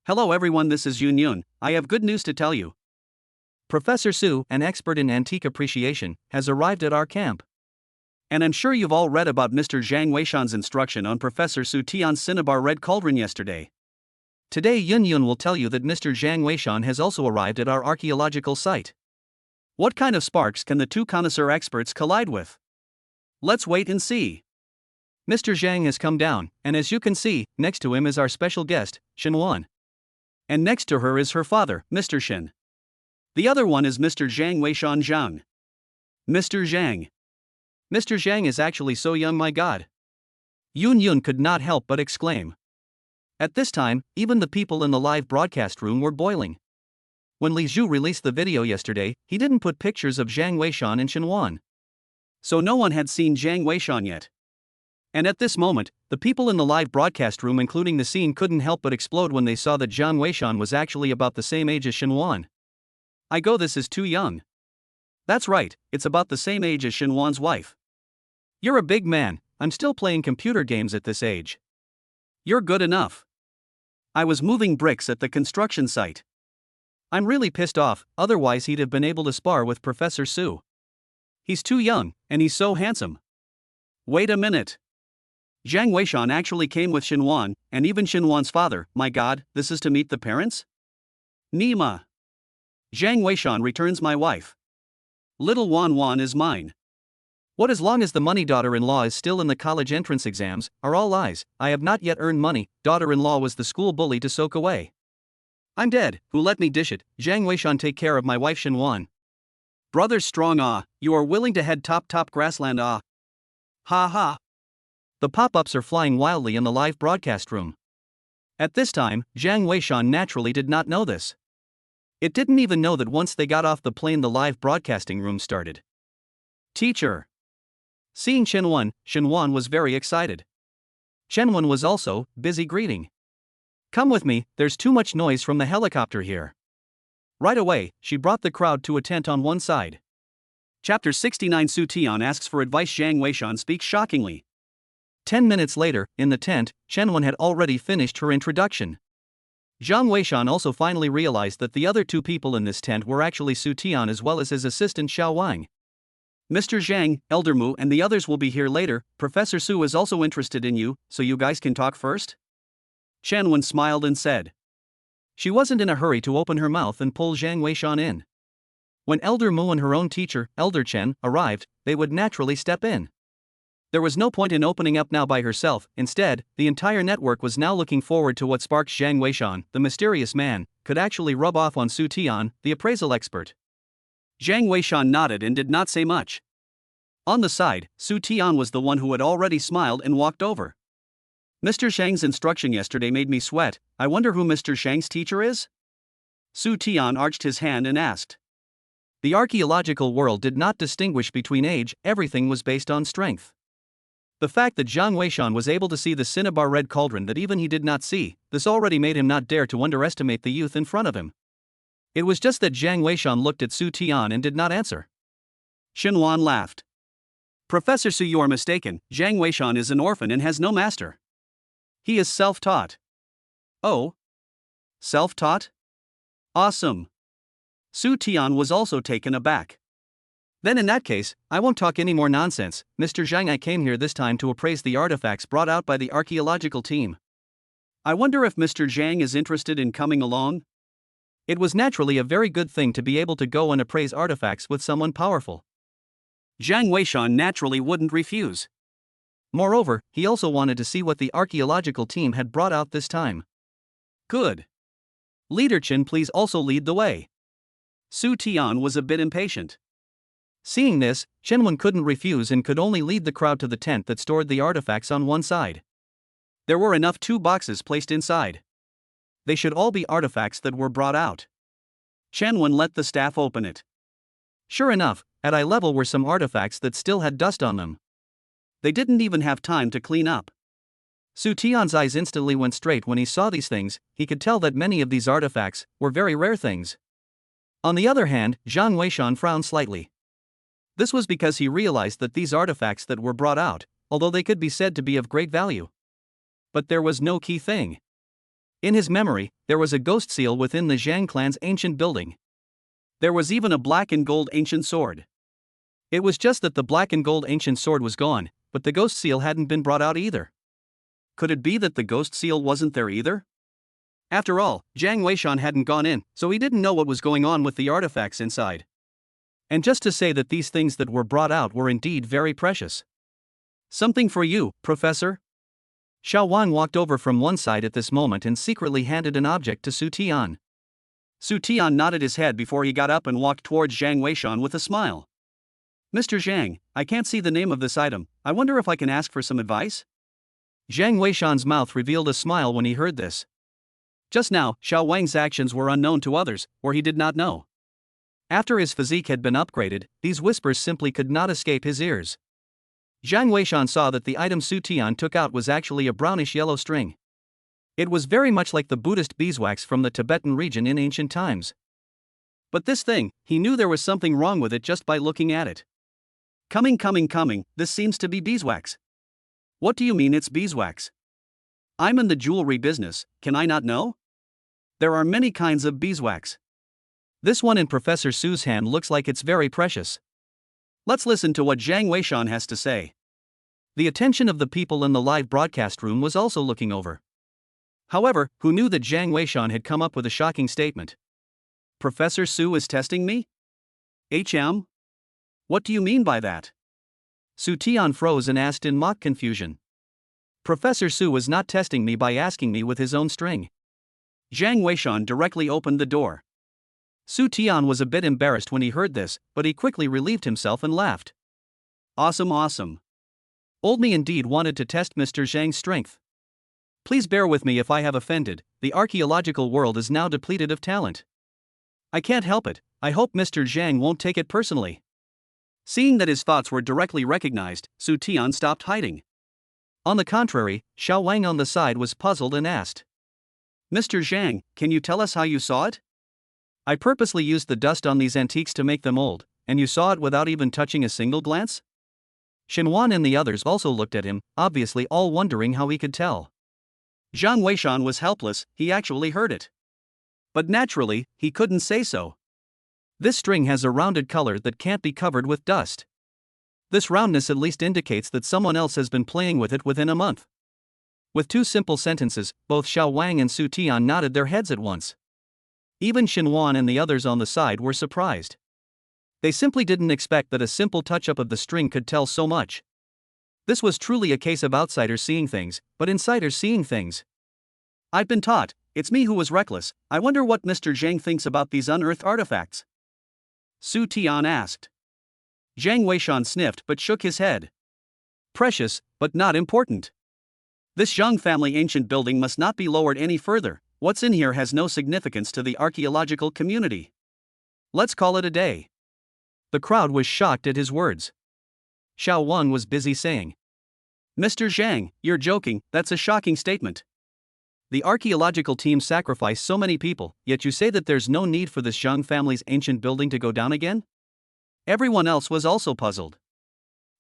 Hello everyone, this is Yun Yun. I have good news to tell you. Professor Su, an expert in antique appreciation, has arrived at our camp. And I'm sure you've all read about Mr. Jiang Weishan's instruction on Professor Su Tian's Cinnabar Red Cauldron yesterday. Today Yun Yun will tell you that Mr. Jiang Weishan has also arrived at our archaeological site. What kind of sparks can the two connoisseur experts collide with? Let's wait and see. Mr. Jiang has come down, and as you can see, next to him is our special guest, Shen Wan. And next to her is her father, Mr. Shen. The other one is Mr. Jiang Weishan Zhang. Mr. Jiang. Mr. Jiang is actually so young, my god. Yun Yun could not help but exclaim. At this time, even the people in the live broadcast room were boiling. When Li Zhu released the video yesterday, he didn't put pictures of Jiang Weishan and Shen Wan. So no one had seen Jiang Weishan yet. And at this moment, the people in the live broadcast room, including the scene, couldn't help but explode when they saw that Jiang Weishan was actually about the same age as Shen Wan. This is too young. That's right, it's about the same age as Shen Wan's wife. You're a big man, I'm still playing computer games at this age. You're good enough. I was moving bricks at the construction site. I'm really pissed off, otherwise he'd have been able to spar with Professor Su. He's too young, and he's so handsome. Wait a minute. Jiang Weishan actually came with Shen Wan, and even Shen Wan's father. My god, this is to meet the parents? Nima. Jiang Weishan returns my wife. Little Wan Wan is mine. What, as long as the money daughter-in-law is still in the college entrance exams, are all lies. I have not yet earned money, daughter-in-law was the school bully to soak away. I'm dead, who let me dish it, Jiang Weishan take care of my wife Shen Wan. Brothers strong you are willing to head top grassland Ha ha. The pop-ups are flying wildly in the live broadcast room. At this time, Jiang Weishan naturally did not know this. It didn't even know that once they got off the plane the live broadcasting room started. Teacher. Seeing Shen Wan was very excited. Chen Wen was also busy greeting. Come with me, there's too much noise from the helicopter here. Right away, she brought the crowd to a tent on one side. Chapter 69 Su Tian asks for advice. Jiang Weishan speaks shockingly. 10 minutes later, in the tent, Chen Wen had already finished her introduction. Jiang Weishan also finally realized that the other two people in this tent were actually Su Tian as well as his assistant Xiao Wang. Mr. Zhang, Elder Mu and the others will be here later. Professor Su is also interested in you, so you guys can talk first? Chen Wen smiled and said. She wasn't in a hurry to open her mouth and pull Jiang Weishan in. When Elder Mu and her own teacher, Elder Chen, arrived, they would naturally step in. There was no point in opening up now by herself. Instead, the entire network was now looking forward to what sparks Jiang Weishan, the mysterious man, could actually rub off on Su Tian, the appraisal expert. Jiang Weishan nodded and did not say much. On the side, Su Tian was the one who had already smiled and walked over. Mr. Shang's instruction yesterday made me sweat. I wonder who Mr. Shang's teacher is? Su Tian arched his hand and asked. The archaeological world did not distinguish between age, everything was based on strength. The fact that Jiang Weishan was able to see the Cinnabar Red Cauldron that even he did not see, this already made him not dare to underestimate the youth in front of him. It was just that Jiang Weishan looked at Su Tian and did not answer. Shen Wan laughed. Professor Su, you are mistaken. Jiang Weishan is an orphan and has no master. He is self-taught. Oh? Self-taught? Awesome. Su Tian was also taken aback. Then in that case, I won't talk any more nonsense, Mr. Jeang. I came here this time to appraise the artifacts brought out by the archaeological team. I wonder if Mr. Jeang is interested in coming along? It was naturally a very good thing to be able to go and appraise artifacts with someone powerful. Jiang Weishan naturally wouldn't refuse. Moreover, he also wanted to see what the archaeological team had brought out this time. Good. Leader Chen, please also lead the way. Su Tian was a bit impatient. Seeing this, Chen couldn't refuse and could only lead the crowd to the tent that stored the artifacts on one side. There were enough 2 boxes placed inside. They should all be artifacts that were brought out. Chen let the staff open it. Sure enough, at eye level were some artifacts that still had dust on them. They didn't even have time to clean up. Su Tian's eyes instantly went straight when he saw these things. He could tell that many of these artifacts were very rare things. On the other hand, Jiang Weishan frowned slightly. This was because he realized that these artifacts that were brought out, although they could be said to be of great value. But there was no key thing. In his memory, there was a ghost seal within the Zhang clan's ancient building. There was even a black and gold ancient sword. It was just that the black and gold ancient sword was gone, but the ghost seal hadn't been brought out either. Could it be that the ghost seal wasn't there either? After all, Jiang Weishan hadn't gone in, so he didn't know what was going on with the artifacts inside. And just to say that these things that were brought out were indeed very precious. Something for you, Professor? Xiao Wang walked over from one side at this moment and secretly handed an object to Su Tian. Su Tian nodded his head before he got up and walked towards Jiang Weishan with a smile. Mr. Zhang, I can't see the name of this item. I wonder if I can ask for some advice? Jiang Weishan's mouth revealed a smile when he heard this. Just now, Xiao Wang's actions were unknown to others, or he did not know. After his physique had been upgraded, these whispers simply could not escape his ears. Jiang Weishan saw that the item Su Tian took out was actually a brownish-yellow string. It was very much like the Buddhist beeswax from the Tibetan region in ancient times. But this thing, he knew there was something wrong with it just by looking at it. Coming, this seems to be beeswax. What do you mean it's beeswax? I'm in the jewelry business, can I not know? There are many kinds of beeswax. This one in Professor Su's hand looks like it's very precious. Let's listen to what Jiang Weishan has to say. The attention of the people in the live broadcast room was also looking over. However, who knew that Jiang Weishan had come up with a shocking statement? Professor Su is testing me? HM? What do you mean by that? Su Tian froze and asked in mock confusion. Professor Su was not testing me by asking me with his own string. Jiang Weishan directly opened the door. Su Tian was a bit embarrassed when he heard this, but he quickly relieved himself and laughed. Awesome. Old me indeed wanted to test Mr. Zhang's strength. Please bear with me if I have offended, the archaeological world is now depleted of talent. I can't help it, I hope Mr. Zhang won't take it personally. Seeing that his thoughts were directly recognized, Su Tian stopped hiding. On the contrary, Xiao Wang on the side was puzzled and asked. Mr. Zhang, can you tell us how you saw it? I purposely used the dust on these antiques to make them old, and you saw it without even touching a single glance? Xinhuan and the others also looked at him, obviously all wondering how he could tell. Jiang Weishan was helpless, he actually heard it. But naturally, he couldn't say so. This string has a rounded color that can't be covered with dust. This roundness at least indicates that someone else has been playing with it within a month. With 2 simple sentences, both Xiao Wang and Su Tian nodded their heads at once. Even Xinhuan and the others on the side were surprised. They simply didn't expect that a simple touch-up of the string could tell so much. This was truly a case of outsiders seeing things, but insiders seeing things. I've been taught, it's me who was reckless. I wonder what Mr. Zhang thinks about these unearthed artifacts. Su Tian asked. Jiang Weishan sniffed but shook his head. Precious, but not important. This Zhang family ancient building must not be lowered any further. What's in here has no significance to the archaeological community. Let's call it a day. The crowd was shocked at his words. Xiao Wang was busy saying. Mr. Zhang, you're joking, that's a shocking statement. The archaeological team sacrificed so many people, yet you say that there's no need for this Zhang family's ancient building to go down again? Everyone else was also puzzled.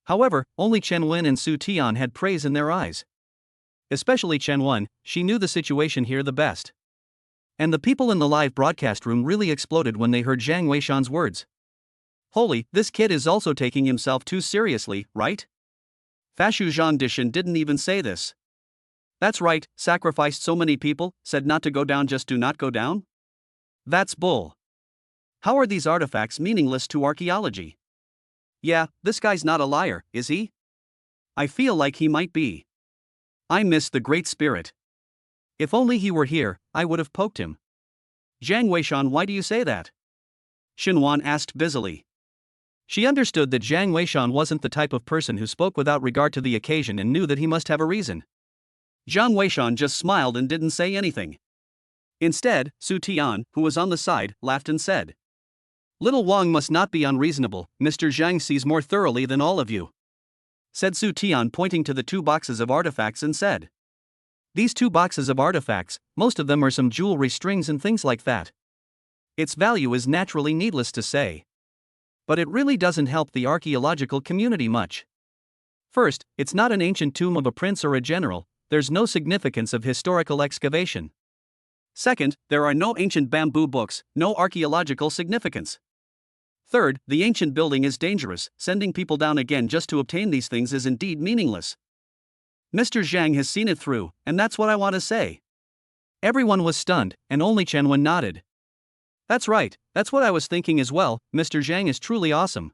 However, only Chen and Su Tian had praise in their eyes. Especially Chen, she knew the situation here the best. And the people in the live broadcast room really exploded when they heard Jiang Weishan's words. Holy, this kid is also taking himself too seriously, right? Fashu Zhangdishan didn't even say this. That's right, sacrificed so many people, said not to go down, just do not go down? That's bull. How are these artifacts meaningless to archaeology? Yeah, this guy's not a liar, is he? I feel like he might be. I miss the Great Spirit. If only he were here, I would have poked him. Jiang Weishan, why do you say that? Xinhuan asked busily. She understood that Jiang Weishan wasn't the type of person who spoke without regard to the occasion and knew that he must have a reason. Jiang Weishan just smiled and didn't say anything. Instead, Su Tian, who was on the side, laughed and said, Little Wang must not be unreasonable, Mr. Jiang sees more thoroughly than all of you. Said Su Tian, pointing to the 2 boxes of artifacts, and said, These 2 boxes of artifacts, most of them are some jewelry, strings and things like that. Its value is naturally needless to say. But it really doesn't help the archaeological community much. First, it's not an ancient tomb of a prince or a general, there's no significance of historical excavation. Second, there are no ancient bamboo books, no archaeological significance. Third, the ancient building is dangerous, sending people down again just to obtain these things is indeed meaningless. Mr. Jiang has seen it through, and that's what I want to say. Everyone was stunned, and only Chen Wen nodded. That's right, that's what I was thinking as well, Mr. Jiang is truly awesome.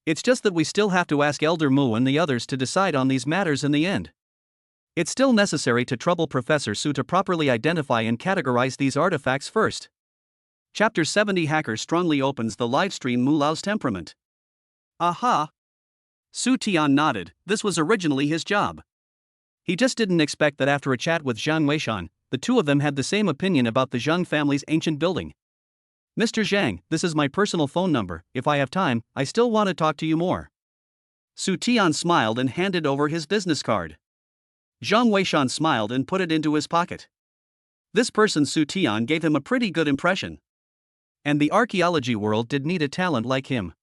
It's just that we still have to ask Elder Mu and the others to decide on these matters in the end. It's still necessary to trouble Professor Su to properly identify and categorize these artifacts first. Chapter 70 Hacker strongly opens the livestream Mu Lao's temperament. Aha! Su Tian nodded, this was originally his job. He just didn't expect that after a chat with Jiang Weishan, the 2 of them had the same opinion about the Zhang family's ancient building. Mr. Jiang, this is my personal phone number, if I have time, I still want to talk to you more. Su Tian smiled and handed over his business card. Jiang Weishan smiled and put it into his pocket. This person Su Tian gave him a pretty good impression. And the archaeology world did need a talent like him.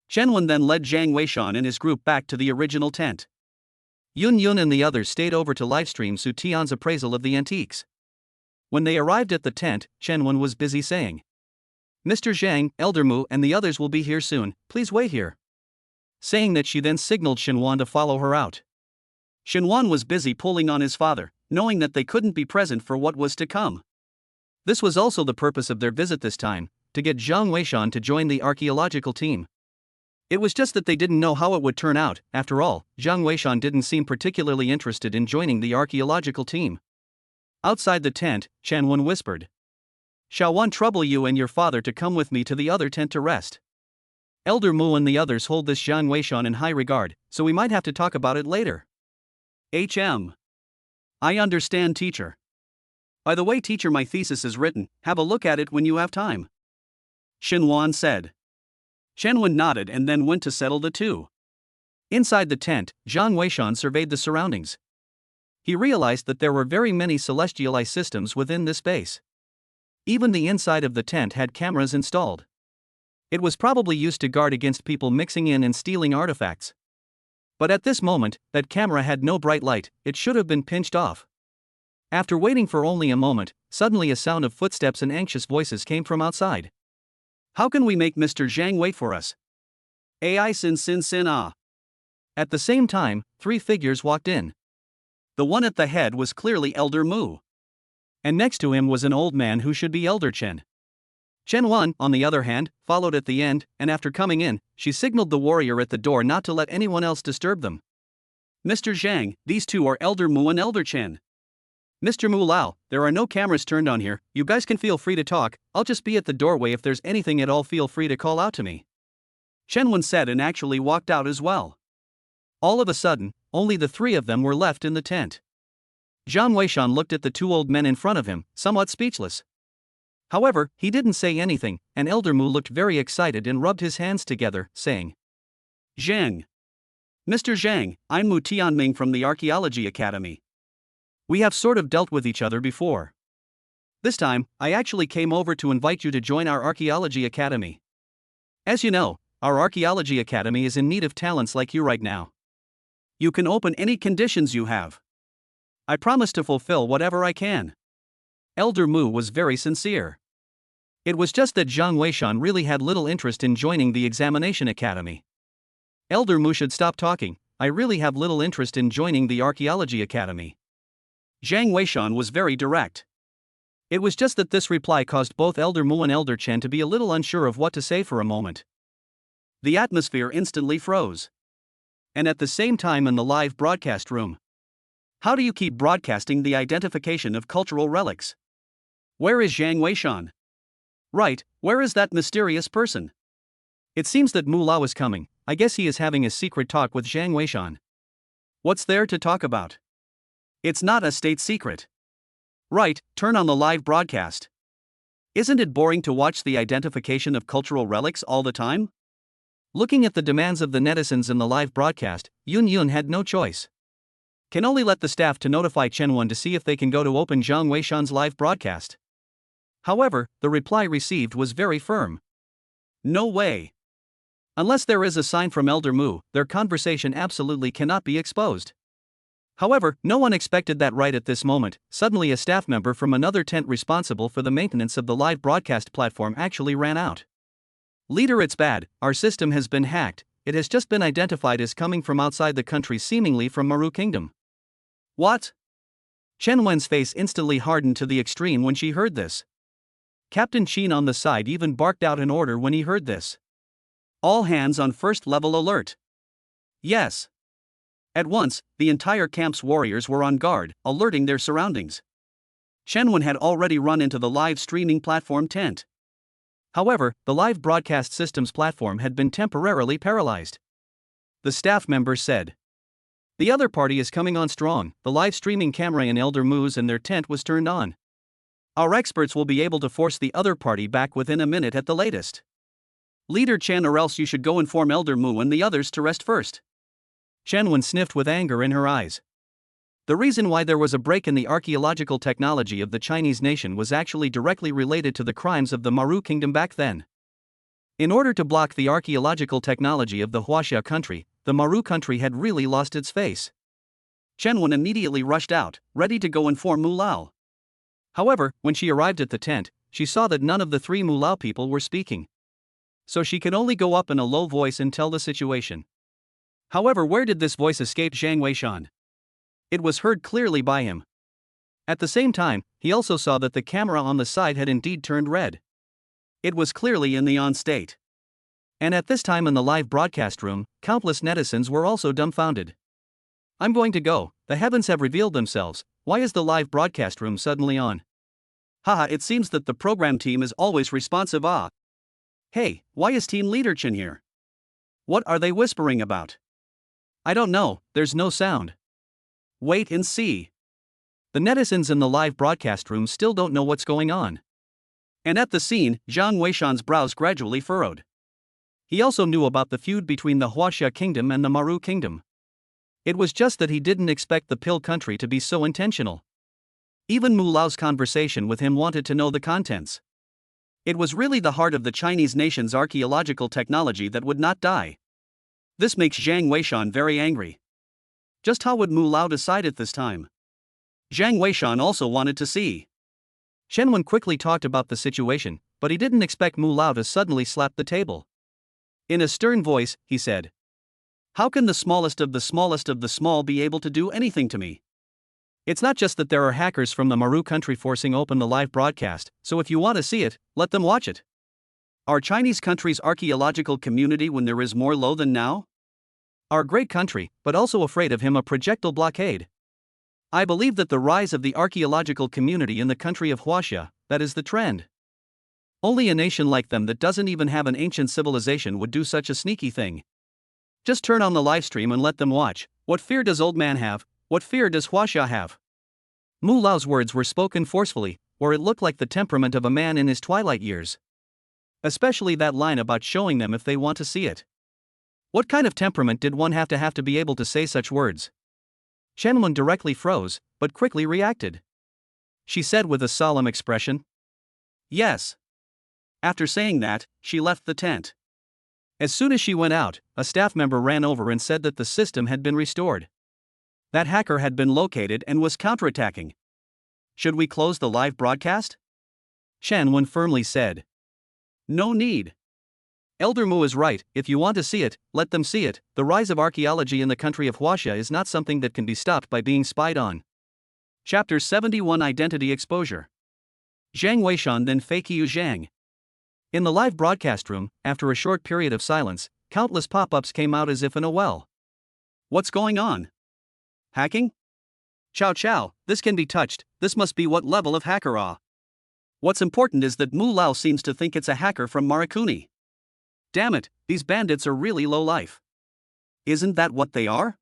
Chen Wen then led Jiang Weishan and his group back to the original tent. Yun Yun and the others stayed over to livestream Su Tian's appraisal of the antiques. When they arrived at the tent, Chen Wen was busy saying, Mr. Jiang, Elder Mu and the others will be here soon, please wait here. Saying that, she then signaled Xinhuan to follow her out. Xinhuan was busy pulling on his father, knowing that they couldn't be present for what was to come. This was also the purpose of their visit this time, to get Jiang Weishan to join the archaeological team. It was just that they didn't know how it would turn out. After all, Jiang Weishan didn't seem particularly interested in joining the archaeological team. Outside the tent, Chen Wen whispered, Shall one trouble you and your father to come with me to the other tent to rest? Elder Mu and the others hold this Jiang Weishan in high regard, so we might have to talk about it later. HM. I understand, teacher. By the way, teacher, my thesis is written, have a look at it when you have time. Xinhuan said. Chen Wen nodded and then went to settle the 2. Inside the tent, Jiang Weishan surveyed the surroundings. He realized that there were very many celestialized systems within this base. Even the inside of the tent had cameras installed. It was probably used to guard against people mixing in and stealing artifacts. But at this moment, that camera had no bright light, it should have been pinched off. After waiting for only a moment, suddenly a sound of footsteps and anxious voices came from outside. How can we make Mr. Jiang wait for us? AI sin ah. At the same time, 3 figures walked in. The one at the head was clearly Elder Mu. And next to him was an old man who should be Elder Chen. Chen Wen, on the other hand, followed at the end, and after coming in, she signaled the warrior at the door not to let anyone else disturb them. Mr. Jiang, these 2 are Elder Mu and Elder Chen. Mr. Mu Lao, there are no cameras turned on here, you guys can feel free to talk, I'll just be at the doorway, if there's anything at all feel free to call out to me. Chen Wen said and actually walked out as well. All of a sudden, only the 3 of them were left in the tent. Jiang Weishan looked at the 2 old men in front of him, somewhat speechless. However, he didn't say anything, and Elder Mu looked very excited and rubbed his hands together, saying, Jiang. Mr. Jiang, I'm Mu Tianming from the Archaeology Academy. We have sort of dealt with each other before. This time, I actually came over to invite you to join our Archaeology Academy. As you know, our Archaeology Academy is in need of talents like you right now. You can open any conditions you have. I promise to fulfill whatever I can. Elder Mu was very sincere. It was just that Zhang Weishan really had little interest in joining the examination academy. Elder Mu should stop talking, I really have little interest in joining the archaeology academy. Zhang Weishan was very direct. It was just that this reply caused both Elder Mu and Elder Chen to be a little unsure of what to say for a moment. The atmosphere instantly froze. And at the same time in the live broadcast room. How do you keep broadcasting the identification of cultural relics? Where is Zhang Weishan? Right, where is that mysterious person? It seems that Mu Lao is coming, I guess he is having a secret talk with Zhang Weishan. What's there to talk about? It's not a state secret. Right, turn on the live broadcast. Isn't it boring to watch the identification of cultural relics all the time? Looking at the demands of the netizens in the live broadcast, Yun had no choice. Can only let the staff to notify Chen to see if they can go to open Zhang Weishan's live broadcast. However, the reply received was very firm. No way. Unless there is a sign from Elder Mu, their conversation absolutely cannot be exposed. However, no one expected that right at this moment. Suddenly a staff member from another tent responsible for the maintenance of the live broadcast platform actually ran out. Leader, it's bad, our system has been hacked, it has just been identified as coming from outside the country, seemingly from Maru Kingdom. What? Chen Wen's face instantly hardened to the extreme when she heard this. Captain Chen on the side even barked out an order when he heard this. All hands on first level alert. Yes. At once, the entire camp's warriors were on guard, alerting their surroundings. Chen Wen had already run into the live streaming platform tent. However, the live broadcast system's platform had been temporarily paralyzed. The staff member said. The other party is coming on strong, the live streaming camera in Elder Mu's and their tent was turned on. Our experts will be able to force the other party back within a minute at the latest. Leader Chen, or else you should go inform Elder Mu and the others to rest first. Chen Wen sniffed with anger in her eyes. The reason why there was a break in the archaeological technology of the Chinese nation was actually directly related to the crimes of the Maru Kingdom back then. In order to block the archaeological technology of the Huaxia country, the Maru country had really lost its face. Chen Wen immediately rushed out, ready to go inform Mu Lao. However, when she arrived at the tent, she saw that none of the three Mu Lao people were speaking. So she could only go up in a low voice and tell the situation. However, where did this voice escape Zhang Weishan? It was heard clearly by him. At the same time, he also saw that the camera on the side had indeed turned red. It was clearly in the on state. And at this time in the live broadcast room, countless netizens were also dumbfounded. I'm going to go, the heavens have revealed themselves, why is the live broadcast room suddenly on? Haha, it seems that the program team is always responsive. Hey, why is team leader Chen here? What are they whispering about? I don't know, there's no sound. Wait and see. The netizens in the live broadcast room still don't know what's going on. And at the scene, Zhang Weishan's brows gradually furrowed. He also knew about the feud between the Huaxia Kingdom and the Maru Kingdom. It was just that he didn't expect the Pill country to be so intentional. Even Mu Lao's conversation with him wanted to know the contents. It was really the heart of the Chinese nation's archaeological technology that would not die. This makes Zhang Weishan very angry. Just how would Mu Lao decide at this time? Zhang Weishan also wanted to see. Chen Wen quickly talked about the situation, but he didn't expect Mu Lao to suddenly slap the table. In a stern voice, he said, "How can the smallest of the small be able to do anything to me? It's not just that there are hackers from the Maru country forcing open the live broadcast, so if you want to see it, let them watch it. Our Chinese country's archaeological community when there is more low than now? Our great country, but also afraid of him a projectile blockade. I believe that the rise of the archaeological community in the country of Huaxia, that is the trend. Only a nation like them that doesn't even have an ancient civilization would do such a sneaky thing. Just turn on the live stream and let them watch. What fear does old man have? What fear does Huaxia have?" Mu Lao's words were spoken forcefully, or it looked like the temperament of a man in his twilight years. Especially that line about showing them if they want to see it. What kind of temperament did one have to be able to say such words? Chen Wen directly froze, but quickly reacted. She said with a solemn expression, "Yes." After saying that, she left the tent. As soon as she went out, a staff member ran over and said that the system had been restored. That hacker had been located and was counterattacking. Should we close the live broadcast? Chen Wen firmly said. No need. Elder Mu is right, if you want to see it, let them see it. The rise of archaeology in the country of Huaxia is not something that can be stopped by being spied on. Chapter 71 Identity Exposure. Zhang Weishan then fake Yu Zhang. In the live broadcast room, after a short period of silence, countless pop-ups came out as if in a well. What's going on? Hacking? Chow chow, this can be touched, this must be what level of hacker ah. What's important is that Mu Lao seems to think it's a hacker from Marakuni. Damn it, these bandits are really low life. Isn't that what they are?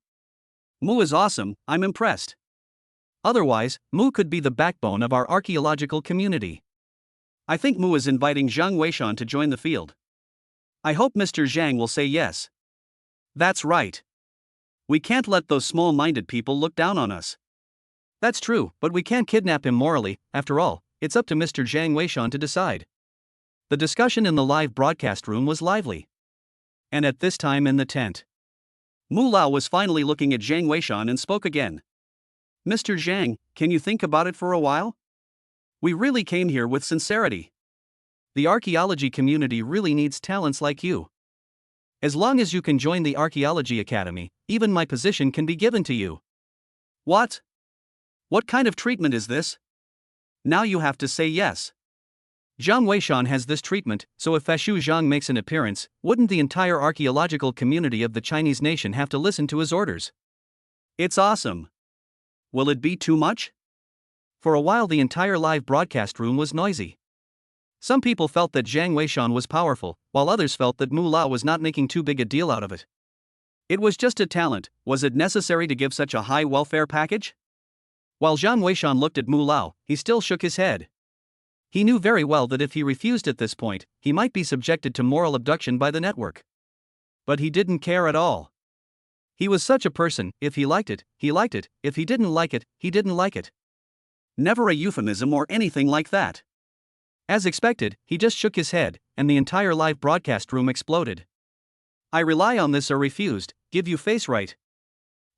Mu is awesome, I'm impressed. Otherwise, Mu could be the backbone of our archaeological community. I think Mu is inviting Zhang Weishan to join the field. I hope Mr. Zhang will say yes. That's right. We can't let those small-minded people look down on us. That's true, but we can't kidnap him morally. After all, it's up to Mr. Zhang Weishan to decide. The discussion in the live broadcast room was lively. And at this time in the tent, Mu Lao was finally looking at Zhang Weishan and spoke again. Mr. Zhang, can you think about it for a while? We really came here with sincerity. The archaeology community really needs talents like you. As long as you can join the Archaeology Academy, even my position can be given to you. What? What kind of treatment is this? Now you have to say yes. Zhang Weishan has this treatment, so if Fashu Zhang makes an appearance, wouldn't the entire archaeological community of the Chinese nation have to listen to his orders? It's awesome. Will it be too much? For a while the entire live broadcast room was noisy. Some people felt that Zhang Weishan was powerful, while others felt that Mu Lao was not making too big a deal out of it. It was just a talent, was it necessary to give such a high welfare package? While Zhang Weishan looked at Mu Lao, he still shook his head. He knew very well that if he refused at this point, he might be subjected to moral abduction by the network. But he didn't care at all. He was such a person, if he liked it, if he didn't like it, he didn't like it. Never a euphemism or anything like that. As expected, he just shook his head, and the entire live broadcast room exploded. I rely on this or refused, give you face right.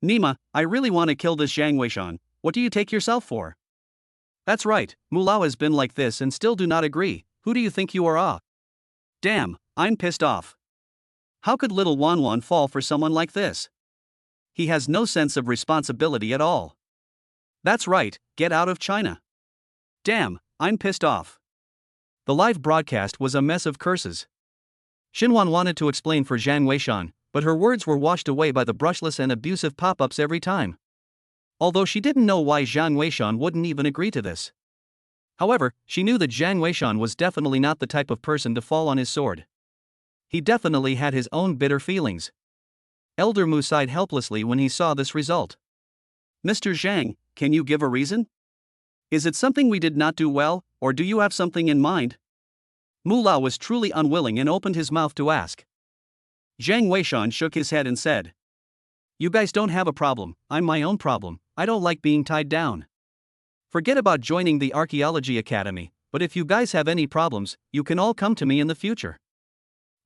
Nima, I really want to kill this Zhang Weishan, what do you take yourself for? That's right, Mu Lao has been like this and still do not agree, who do you think you are ah? Damn, I'm pissed off. How could little Wan Wan fall for someone like this? He has no sense of responsibility at all. That's right, get out of China. Damn, I'm pissed off. The live broadcast was a mess of curses. Xinhuan wanted to explain for Zhang Weishan, but her words were washed away by the brushless and abusive pop-ups every time. Although she didn't know why Zhang Weishan wouldn't even agree to this. However, she knew that Zhang Weishan was definitely not the type of person to fall on his sword. He definitely had his own bitter feelings. Elder Mu sighed helplessly when he saw this result. Mr. Zhang, can you give a reason? Is it something we did not do well, or do you have something in mind? Mu Lao was truly unwilling and opened his mouth to ask. Zhang Weishan shook his head and said, You guys don't have a problem, I'm my own problem, I don't like being tied down. Forget about joining the Archaeology Academy, but if you guys have any problems, you can all come to me in the future.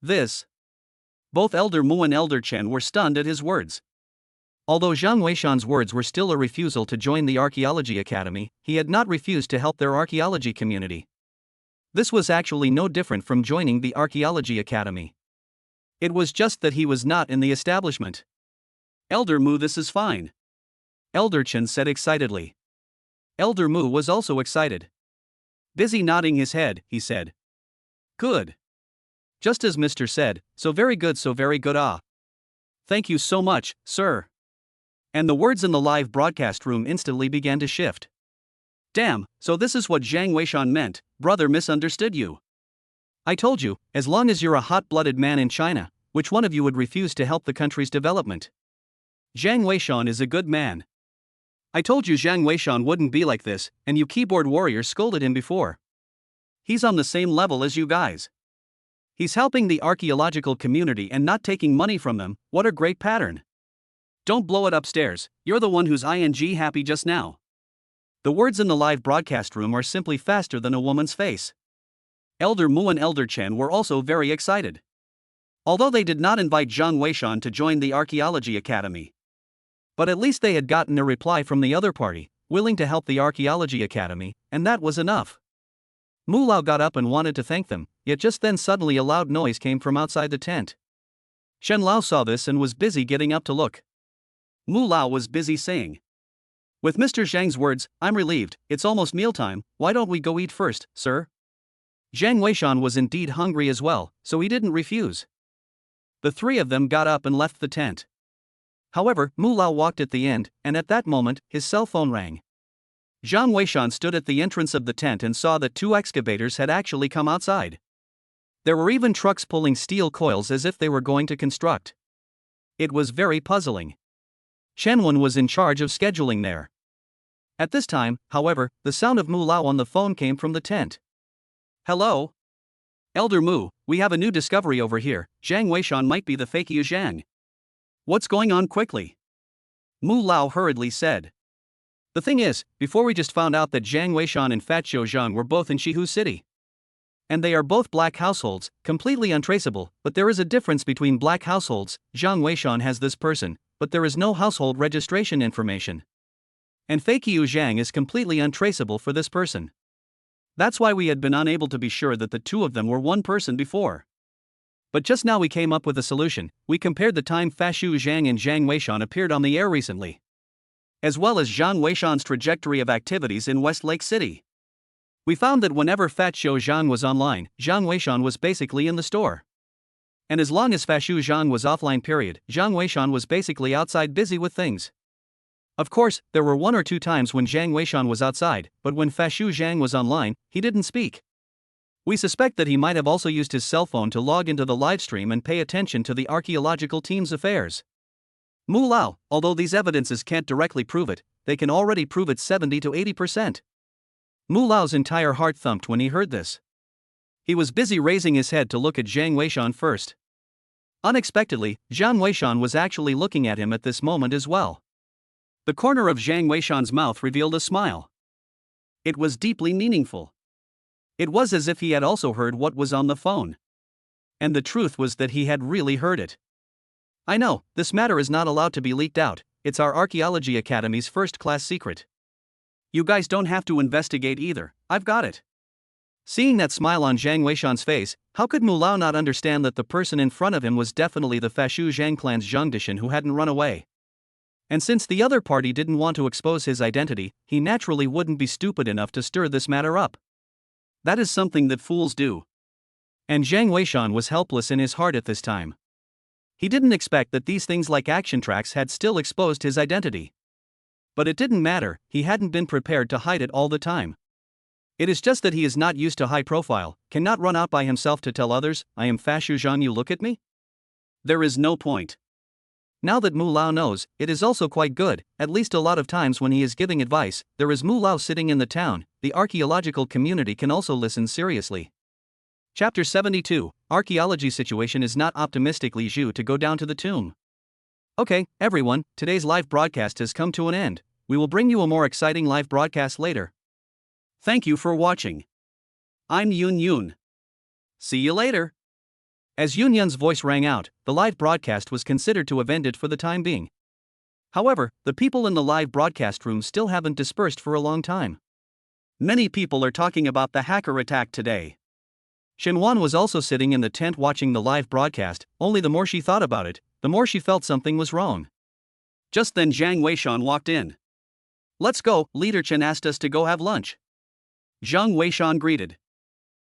Both Elder Mu and Elder Chen were stunned at his words. Although Zhang Weishan's words were still a refusal to join the Archaeology Academy, he had not refused to help their archaeology community. This was actually no different from joining the Archaeology Academy. It was just that he was not in the establishment. Elder Mu, this is fine. Elder Chen said excitedly. Elder Mu was also excited. Busy nodding his head, he said. Good. Just as Mr. said, so very good ah. Thank you so much, sir. And the words in the live broadcast room instantly began to shift. Damn, so this is what Zhang Weishan meant, brother misunderstood you. I told you, as long as you're a hot-blooded man in China, which one of you would refuse to help the country's development? Zhang Weishan is a good man. I told you Zhang Weishan wouldn't be like this, and you keyboard warriors scolded him before. He's on the same level as you guys. He's helping the archaeological community and not taking money from them, what a great pattern. Don't blow it upstairs, you're the one who's ing happy just now. The words in the live broadcast room are simply faster than a woman's face. Elder Mu and Elder Chen were also very excited. Although they did not invite Zhang Weishan to join the Archaeology Academy. But at least they had gotten a reply from the other party, willing to help the Archaeology Academy, and that was enough. Mu Lao got up and wanted to thank them, yet just then suddenly a loud noise came from outside the tent. Shen Lao saw this and was busy getting up to look. Mu Lao was busy saying, "With Mr. Zhang's words, I'm relieved. It's almost mealtime. Why don't we go eat first, sir?" Jiang Weishan was indeed hungry as well, so he didn't refuse. The three of them got up and left the tent. However, Mu Lao walked at the end, and at that moment, his cell phone rang. Jiang Weishan stood at the entrance of the tent and saw that two excavators had actually come outside. There were even trucks pulling steel coils as if they were going to construct. It was very puzzling. Chen was in charge of scheduling there. At this time, however, the sound of Mu Lao on the phone came from the tent. "Hello? Elder Mu, we have a new discovery over here. Jiang Weishan might be the fake Yu Zhang. What's going on quickly?" Mu Lao hurriedly said. "The thing is, before we just found out that Jiang Weishan and Fat Zhou Zhang were both in Shihu City. And they are both black households, completely untraceable, but there is a difference between black households. Jiang Weishan has this person, but there is no household registration information. And fake Yu Zhang is completely untraceable for this person. That's why we had been unable to be sure that the two of them were one person before. But just now we came up with a solution. We compared the time Fashu Zhang and Jiang Weishan appeared on the air recently, as well as Jiang Weishan's trajectory of activities in West Lake City. We found that whenever Fat Zhou Zhang was online, Jiang Weishan was basically in the store. And as long as Fashu Zhang was offline period, Jiang Weishan was basically outside busy with things. Of course, there were one or two times when Jiang Weishan was outside, but when Fashu Zhang was online, he didn't speak. We suspect that he might have also used his cell phone to log into the livestream and pay attention to the archaeological team's affairs. Mu Lao, although these evidences can't directly prove it, they can already prove it 70 to 80%. Mu Lao's entire heart thumped when he heard this. He was busy raising his head to look at Jiang Weishan first. Unexpectedly, Jiang Weishan was actually looking at him at this moment as well. The corner of Jiang Weishan's mouth revealed a smile. It was deeply meaningful. It was as if he had also heard what was on the phone. And the truth was that he had really heard it. "I know, this matter is not allowed to be leaked out. It's our Archaeology Academy's first-class secret. You guys don't have to investigate either, I've got it." Seeing that smile on Jiang Weishan's face, how could Mu Lao not understand that the person in front of him was definitely the Fashu Zhang clan's Zhang Dishan who hadn't run away? And since the other party didn't want to expose his identity, he naturally wouldn't be stupid enough to stir this matter up. That is something that fools do. And Jiang Weishan was helpless in his heart at this time. He didn't expect that these things like action tracks had still exposed his identity. But it didn't matter, he hadn't been prepared to hide it all the time. It is just that he is not used to high profile, cannot run out by himself to tell others, "I am Fashu Zhang, you look at me?" There is no point. Now that Mu Lao knows, it is also quite good. At least a lot of times when he is giving advice, there is Mu Lao sitting in the town, the archaeological community can also listen seriously. Chapter 72, Archaeology Situation is not optimistically due to go down to the tomb. Okay, everyone, today's live broadcast has come to an end. We will bring you a more exciting live broadcast later. Thank you for watching. I'm Yun. See you later. As Yun's voice rang out, the live broadcast was considered to have ended for the time being. However, the people in the live broadcast room still haven't dispersed for a long time. Many people are talking about the hacker attack today. Shen was also sitting in the tent watching the live broadcast, only the more she thought about it, the more she felt something was wrong. Just then Jiang Weishan walked in. "Let's go, Leader Chen asked us to go have lunch." Jiang Weishan greeted.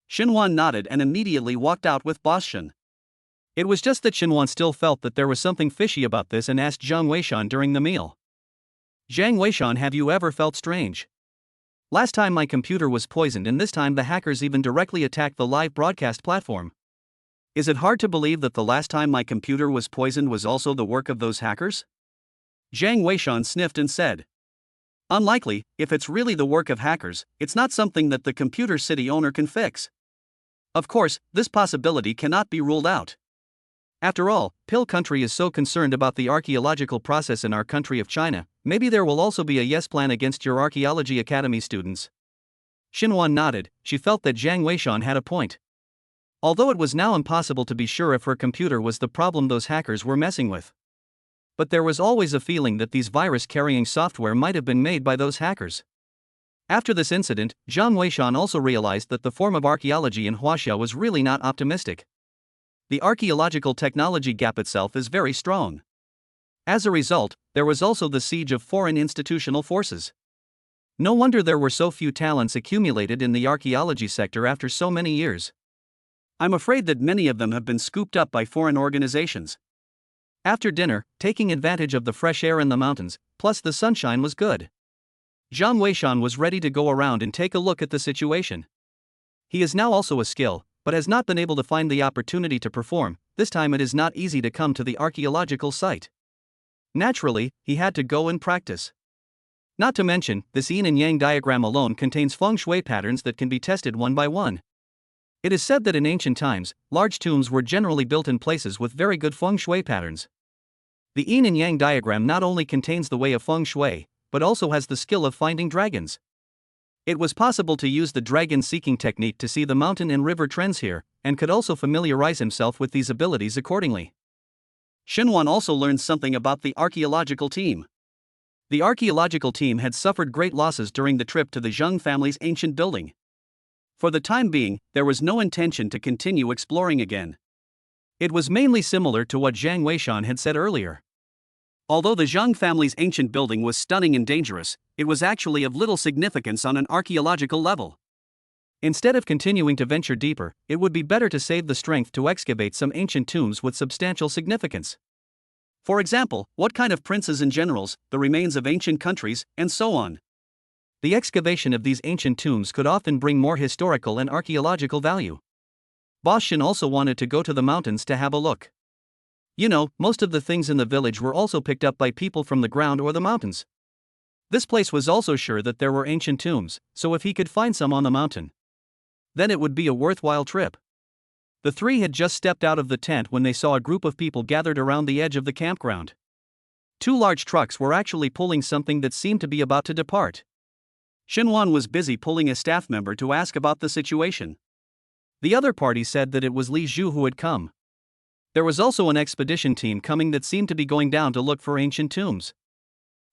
Shen nodded and immediately walked out with Boss Shen. It was just that Shen still felt that there was something fishy about this and asked Jiang Weishan during the meal. "Jiang Weishan, have you ever felt strange? Last time my computer was poisoned and this time the hackers even directly attacked the live broadcast platform. Is it hard to believe that the last time my computer was poisoned was also the work of those hackers?" Jiang Weishan sniffed and said. "Unlikely, if it's really the work of hackers, it's not something that the computer city owner can fix. Of course, this possibility cannot be ruled out. After all, Pill Country is so concerned about the archaeological process in our country of China, maybe there will also be a yes plan against your Archaeology Academy students." Xinhuan nodded, she felt that Jiang Weishan had a point. Although it was now impossible to be sure if her computer was the problem those hackers were messing with. But there was always a feeling that these virus-carrying software might have been made by those hackers. After this incident, Zhang Weishan also realized that the form of archaeology in Huaxia was really not optimistic. The archaeological technology gap itself is very strong. As a result, there was also the siege of foreign institutional forces. No wonder there were so few talents accumulated in the archaeology sector after so many years. I'm afraid that many of them have been scooped up by foreign organizations. After dinner, taking advantage of the fresh air in the mountains, plus the sunshine was good. Zhang Weishan was ready to go around and take a look at the situation. He is now also a skill, but has not been able to find the opportunity to perform. This time it is not easy to come to the archaeological site. Naturally, he had to go and practice. Not to mention, this yin and yang diagram alone contains feng shui patterns that can be tested one by one. It is said that in ancient times, large tombs were generally built in places with very good feng shui patterns. The yin and yang diagram not only contains the way of feng shui, but also has the skill of finding dragons. It was possible to use the dragon seeking technique to see the mountain and river trends here, and could also familiarize himself with these abilities accordingly. Xinhuan also learned something about the archaeological team. The archaeological team had suffered great losses during the trip to the Jeang family's ancient building. For the time being, there was no intention to continue exploring again. It was mainly similar to what Zhang Weishan had said earlier. Although the Jeang family's ancient building was stunning and dangerous, it was actually of little significance on an archaeological level. Instead of continuing to venture deeper, it would be better to save the strength to excavate some ancient tombs with substantial significance. For example, what kind of princes and generals, the remains of ancient countries, and so on. The excavation of these ancient tombs could often bring more historical and archaeological value. Boss Shin also wanted to go to the mountains to have a look. You know, most of the things in the village were also picked up by people from the ground or the mountains. This place was also sure that there were ancient tombs, so if he could find some on the mountain, then it would be a worthwhile trip. The three had just stepped out of the tent when they saw a group of people gathered around the edge of the campground. Two large trucks were actually pulling something that seemed to be about to depart. Xinhuan was busy pulling a staff member to ask about the situation. The other party said that it was Li Zhu who had come. There was also an expedition team coming that seemed to be going down to look for ancient tombs.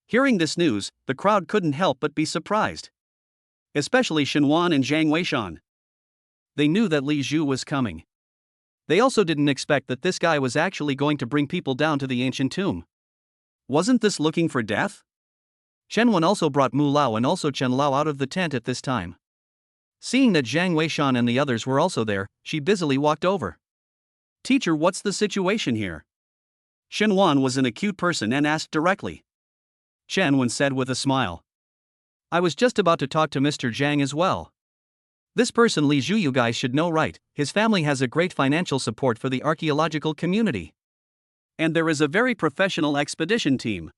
Hearing this news, the crowd couldn't help but be surprised. Especially Xinhuan and Zhang Weishan. They knew that Li Zhu was coming. They also didn't expect that this guy was actually going to bring people down to the ancient tomb. Wasn't this looking for death? Shenwen also brought Mu Lao and also Chen Lao out of the tent at this time. Seeing that Zhang Weishan and the others were also there, she busily walked over. Teacher, what's the situation here? Xinhuan was an acute person and asked directly. Chen said with a smile. I was just about to talk to Mr. Jeang as well. This person Li Zhu you guys should know, right? His family has a great financial support for the archaeological community. And there is a very professional expedition team.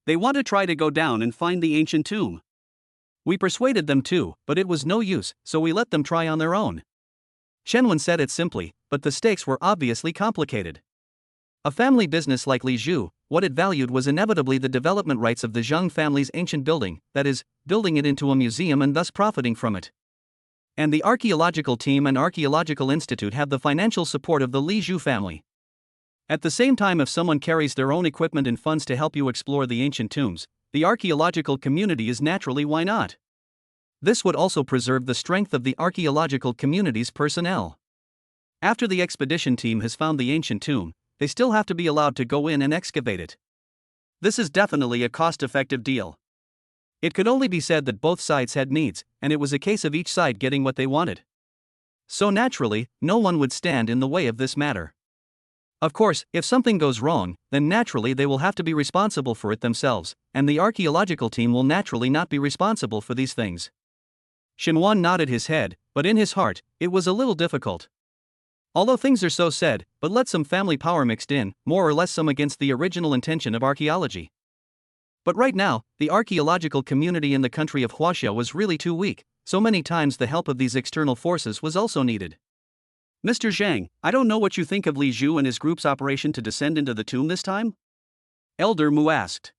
They want to try to go down and find the ancient tomb. We persuaded them too, but it was no use, so we let them try on their own. Shenwen said it simply, but the stakes were obviously complicated. A family business like Li Zhu, what it valued was inevitably the development rights of the Zhang family's ancient building, that is, building it into a museum and thus profiting from it. And the archaeological team and archaeological institute have the financial support of the Li Zhu family. At the same time, if someone carries their own equipment and funds to help you explore the ancient tombs, the archaeological community is naturally why not. This would also preserve the strength of the archaeological community's personnel. After the expedition team has found the ancient tomb, they still have to be allowed to go in and excavate it. This is definitely a cost-effective deal. It could only be said that both sides had needs, and it was a case of each side getting what they wanted. So naturally, no one would stand in the way of this matter. Of course, if something goes wrong, then naturally they will have to be responsible for it themselves, and the archaeological team will naturally not be responsible for these things. Xinhuan nodded his head, but in his heart, it was a little difficult. Although things are so said, but let some family power mixed in, more or less some against the original intention of archaeology. But right now, the archaeological community in the country of Huaxia was really too weak, so many times the help of these external forces was also needed. Mr. Zhang, I don't know what you think of Li Zhu and his group's operation to descend into the tomb this time? Elder Mu asked.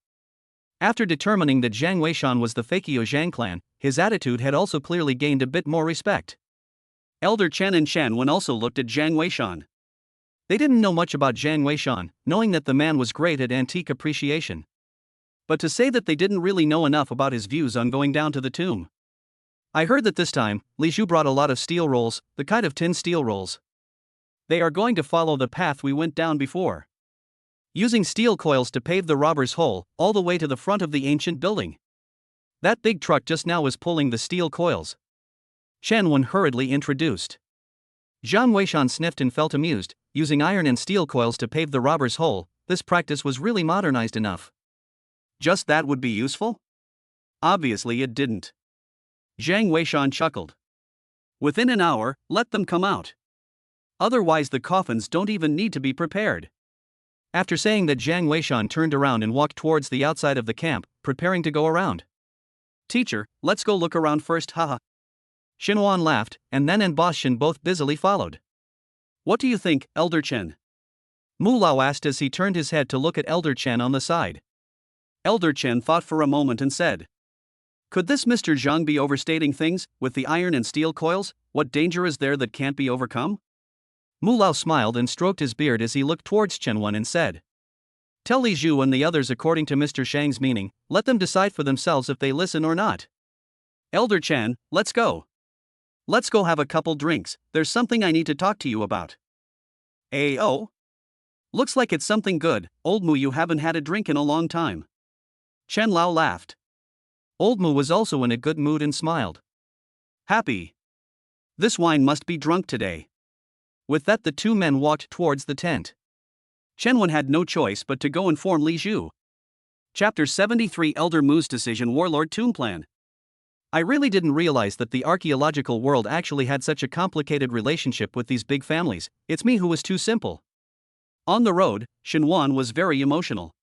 After determining that Zhang Weishan was the Fakio Zhang clan, his attitude had also clearly gained a bit more respect. Elder Chen and Shan also looked at Zhang Weishan. They didn't know much about Jiang Weishan, knowing that the man was great at antique appreciation. But to say that they didn't really know enough about his views on going down to the tomb. I heard that this time, Li Zhu brought a lot of steel rolls, the kind of tin steel rolls. They are going to follow the path we went down before. Using steel coils to pave the robber's hole, all the way to the front of the ancient building. That big truck just now is pulling the steel coils. Chen Wen hurriedly introduced. Jiang Weishan sniffed and felt amused. Using iron and steel coils to pave the robber's hole, this practice was really modernized enough. Just that would be useful? Obviously it didn't. Jiang Weishan chuckled. Within an hour, let them come out. Otherwise the coffins don't even need to be prepared. After saying that, Jiang Weishan turned around and walked towards the outside of the camp, preparing to go around. Teacher, let's go look around first, haha. Xinhuan laughed, and then and Boss Shen both busily followed. What do you think, Elder Chen? Mu Lao asked as he turned his head to look at Elder Chen on the side. Elder Chen thought for a moment and said, could this Mr. Jeang be overstating things? With the iron and steel coils, what danger is there that can't be overcome? Mu Lao smiled and stroked his beard as he looked towards Chen Wen and said, tell Li Zhu and the others according to Mr. Shang's meaning, let them decide for themselves if they listen or not. Elder Chen, let's go. Let's go have a couple drinks, there's something I need to talk to you about. Oh? Looks like it's something good, Old Mu, you haven't had a drink in a long time. Chen Lao laughed. Old Mu was also in a good mood and smiled. Happy. This wine must be drunk today. With that the two men walked towards the tent. Chen Wen had no choice but to go inform Li Zhu. Chapter 73 Elder Mu's Decision Warlord Tomb Plan. I really didn't realize that the archaeological world actually had such a complicated relationship with these big families. It's me who was too simple. On the road, Xinhuan was very emotional.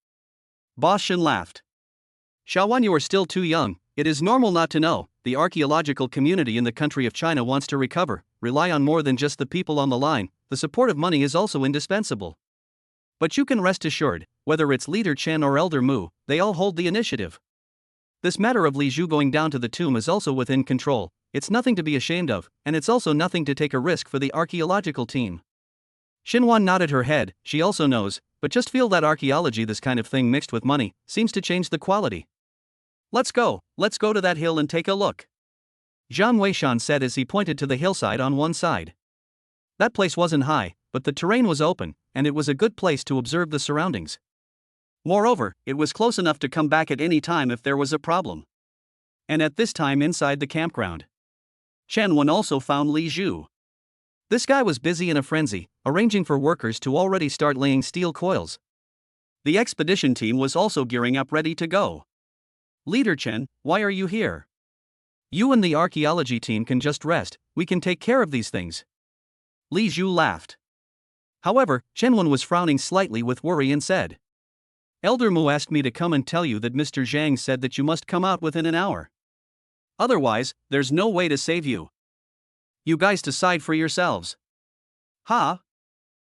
Boss Shen laughed. Xiaowan, you are still too young, it is normal not to know. The archaeological community in the country of China wants to recover, rely on more than just the people on the line, the support of money is also indispensable. But you can rest assured, whether it's Leader Chen or Elder Mu, they all hold the initiative. This matter of Li Zhu going down to the tomb is also within control, it's nothing to be ashamed of, and it's also nothing to take a risk for the archaeological team. Xinhuan nodded her head, she also knows, but just feel that archaeology, this kind of thing mixed with money, seems to change the quality. Let's go to that hill and take a look. Jiang Weishan said as he pointed to the hillside on one side. That place wasn't high, but the terrain was open, and it was a good place to observe the surroundings. Moreover, it was close enough to come back at any time if there was a problem. And at this time inside the campground, Chen Wen also found Li Zhu. This guy was busy in a frenzy, arranging for workers to already start laying steel coils. The expedition team was also gearing up ready to go. Leader Chen, why are you here? You and the archaeology team can just rest, we can take care of these things. Li Zhu laughed. However, Chen Wen was frowning slightly with worry and said, Elder Mu asked me to come and tell you that Mr. Zhang said that you must come out within an hour. Otherwise, there's no way to save you. You guys decide for yourselves. Ha?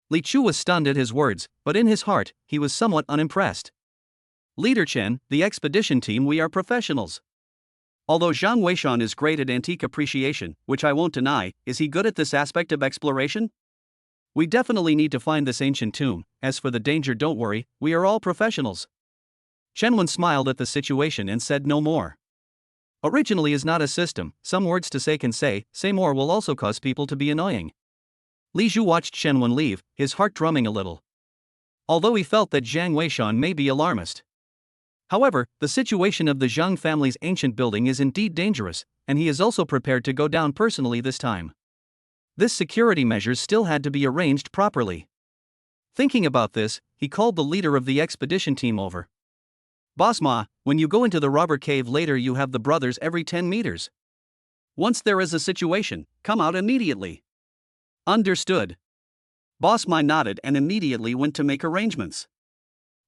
Li Chu was stunned at his words, but in his heart, he was somewhat unimpressed. Leader Chen, the expedition team, we are professionals. Although Jiang Weishan is great at antique appreciation, which I won't deny, is he good at this aspect of exploration? We definitely need to find this ancient tomb, as for the danger, don't worry, we are all professionals. Chen Wen smiled at the situation and said no more. Originally is not a system, some words to say can say more will also cause people to be annoying. Li Zhu watched Chen Wen leave, his heart drumming a little. Although he felt that Jiang Weishan may be alarmist. However, the situation of the Zhang family's ancient building is indeed dangerous, and he is also prepared to go down personally this time. This security measures still had to be arranged properly. Thinking about this, he called the leader of the expedition team over. Boss Ma, when you go into the robber cave later, you have the brothers every 10 meters. Once there is a situation, come out immediately. Understood. Boss Ma nodded and immediately went to make arrangements.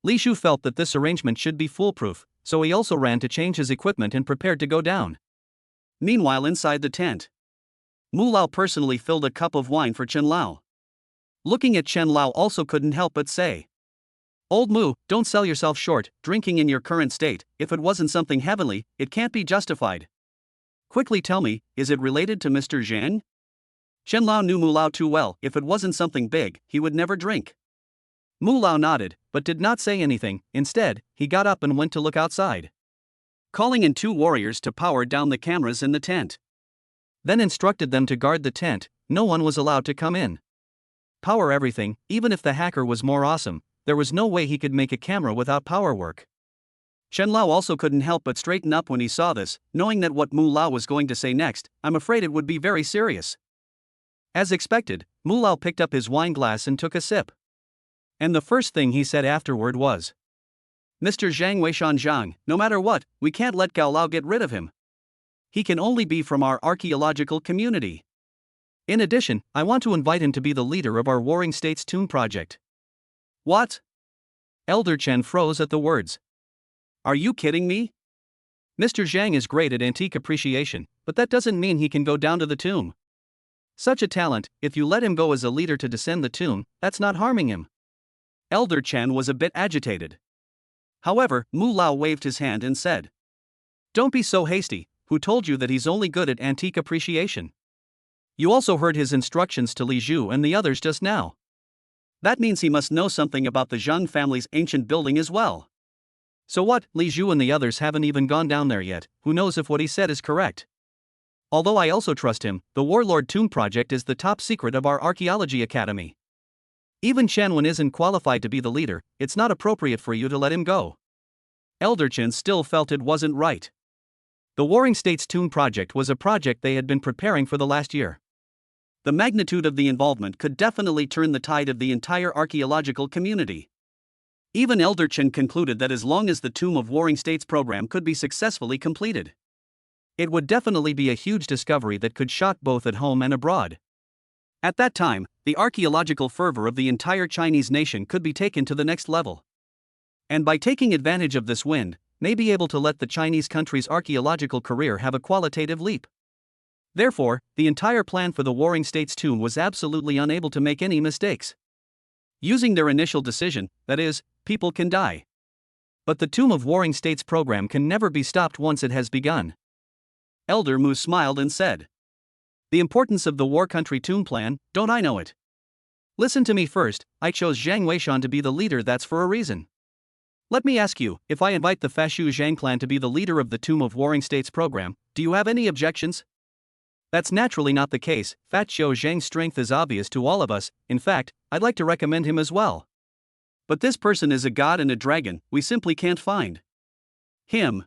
Li Shu felt that this arrangement should be foolproof, so he also ran to change his equipment and prepared to go down. Meanwhile, inside the tent, Mu Lao personally filled a cup of wine for Chen Lao. Looking at Chen Lao also couldn't help but say, Old Mu, don't sell yourself short, drinking in your current state, if it wasn't something heavenly, it can't be justified. Quickly tell me, is it related to Mr. Zhang? Chen Lao knew Mu Lao too well. If it wasn't something big, he would never drink. Mu Lao nodded, but did not say anything. Instead, he got up and went to look outside, calling in 2 warriors to power down the cameras in the tent. Then instructed them to guard the tent. No one was allowed to come in. Power everything. Even if the hacker was more awesome, there was no way he could make a camera without power work. Chen Lao also couldn't help but straighten up when he saw this, knowing that what Mu Lao was going to say next, I'm afraid it would be very serious. As expected, Mu Lao picked up his wine glass and took a sip. And the first thing he said afterward was, Mr. Zhang Weishan Zhang, no matter what, we can't let Gao Lao get rid of him. He can only be from our archaeological community. In addition, I want to invite him to be the leader of our Warring States Tomb project. What? Elder Chen froze at the words. Are you kidding me? Mr. Zhang is great at antique appreciation, but that doesn't mean he can go down to the tomb. Such a talent, if you let him go as a leader to descend the tomb, that's not harming him. Elder Chen was a bit agitated. However, Mu Lao waved his hand and said, Don't be so hasty. Who told you that he's only good at antique appreciation? You also heard his instructions to Li Zhu and the others just now. That means he must know something about the Zhang family's ancient building as well. So what, Li Zhu and the others haven't even gone down there yet. Who knows if what he said is correct? Although I also trust him, the Warlord Tomb project is the top secret of our archaeology academy. Even Chen Wen isn't qualified to be the leader. It's not appropriate for you to let him go. Elder Chen still felt it wasn't right. The Warring States Tomb project was a project they had been preparing for the last year. The magnitude of the involvement could definitely turn the tide of the entire archaeological community. Even Elder Chen concluded that as long as the Tomb of Warring States program could be successfully completed, it would definitely be a huge discovery that could shock both at home and abroad. At that time, the archaeological fervor of the entire Chinese nation could be taken to the next level. And by taking advantage of this wind, may be able to let the Chinese country's archaeological career have a qualitative leap. Therefore, the entire plan for the Warring States Tomb was absolutely unable to make any mistakes. Using their initial decision, that is, people can die. But the Tomb of Warring States program can never be stopped once it has begun. Elder Mu smiled and said, The importance of the War Country Tomb plan, don't I know it? Listen to me first, I chose Zhang Weishan to be the leader, that's for a reason. Let me ask you, if I invite the Fashu Zhang clan to be the leader of the Tomb of Warring States program, do you have any objections? That's naturally not the case. Fat Xiu Zhang's strength is obvious to all of us. In fact, I'd like to recommend him as well. But this person is a god and a dragon, we simply can't find him.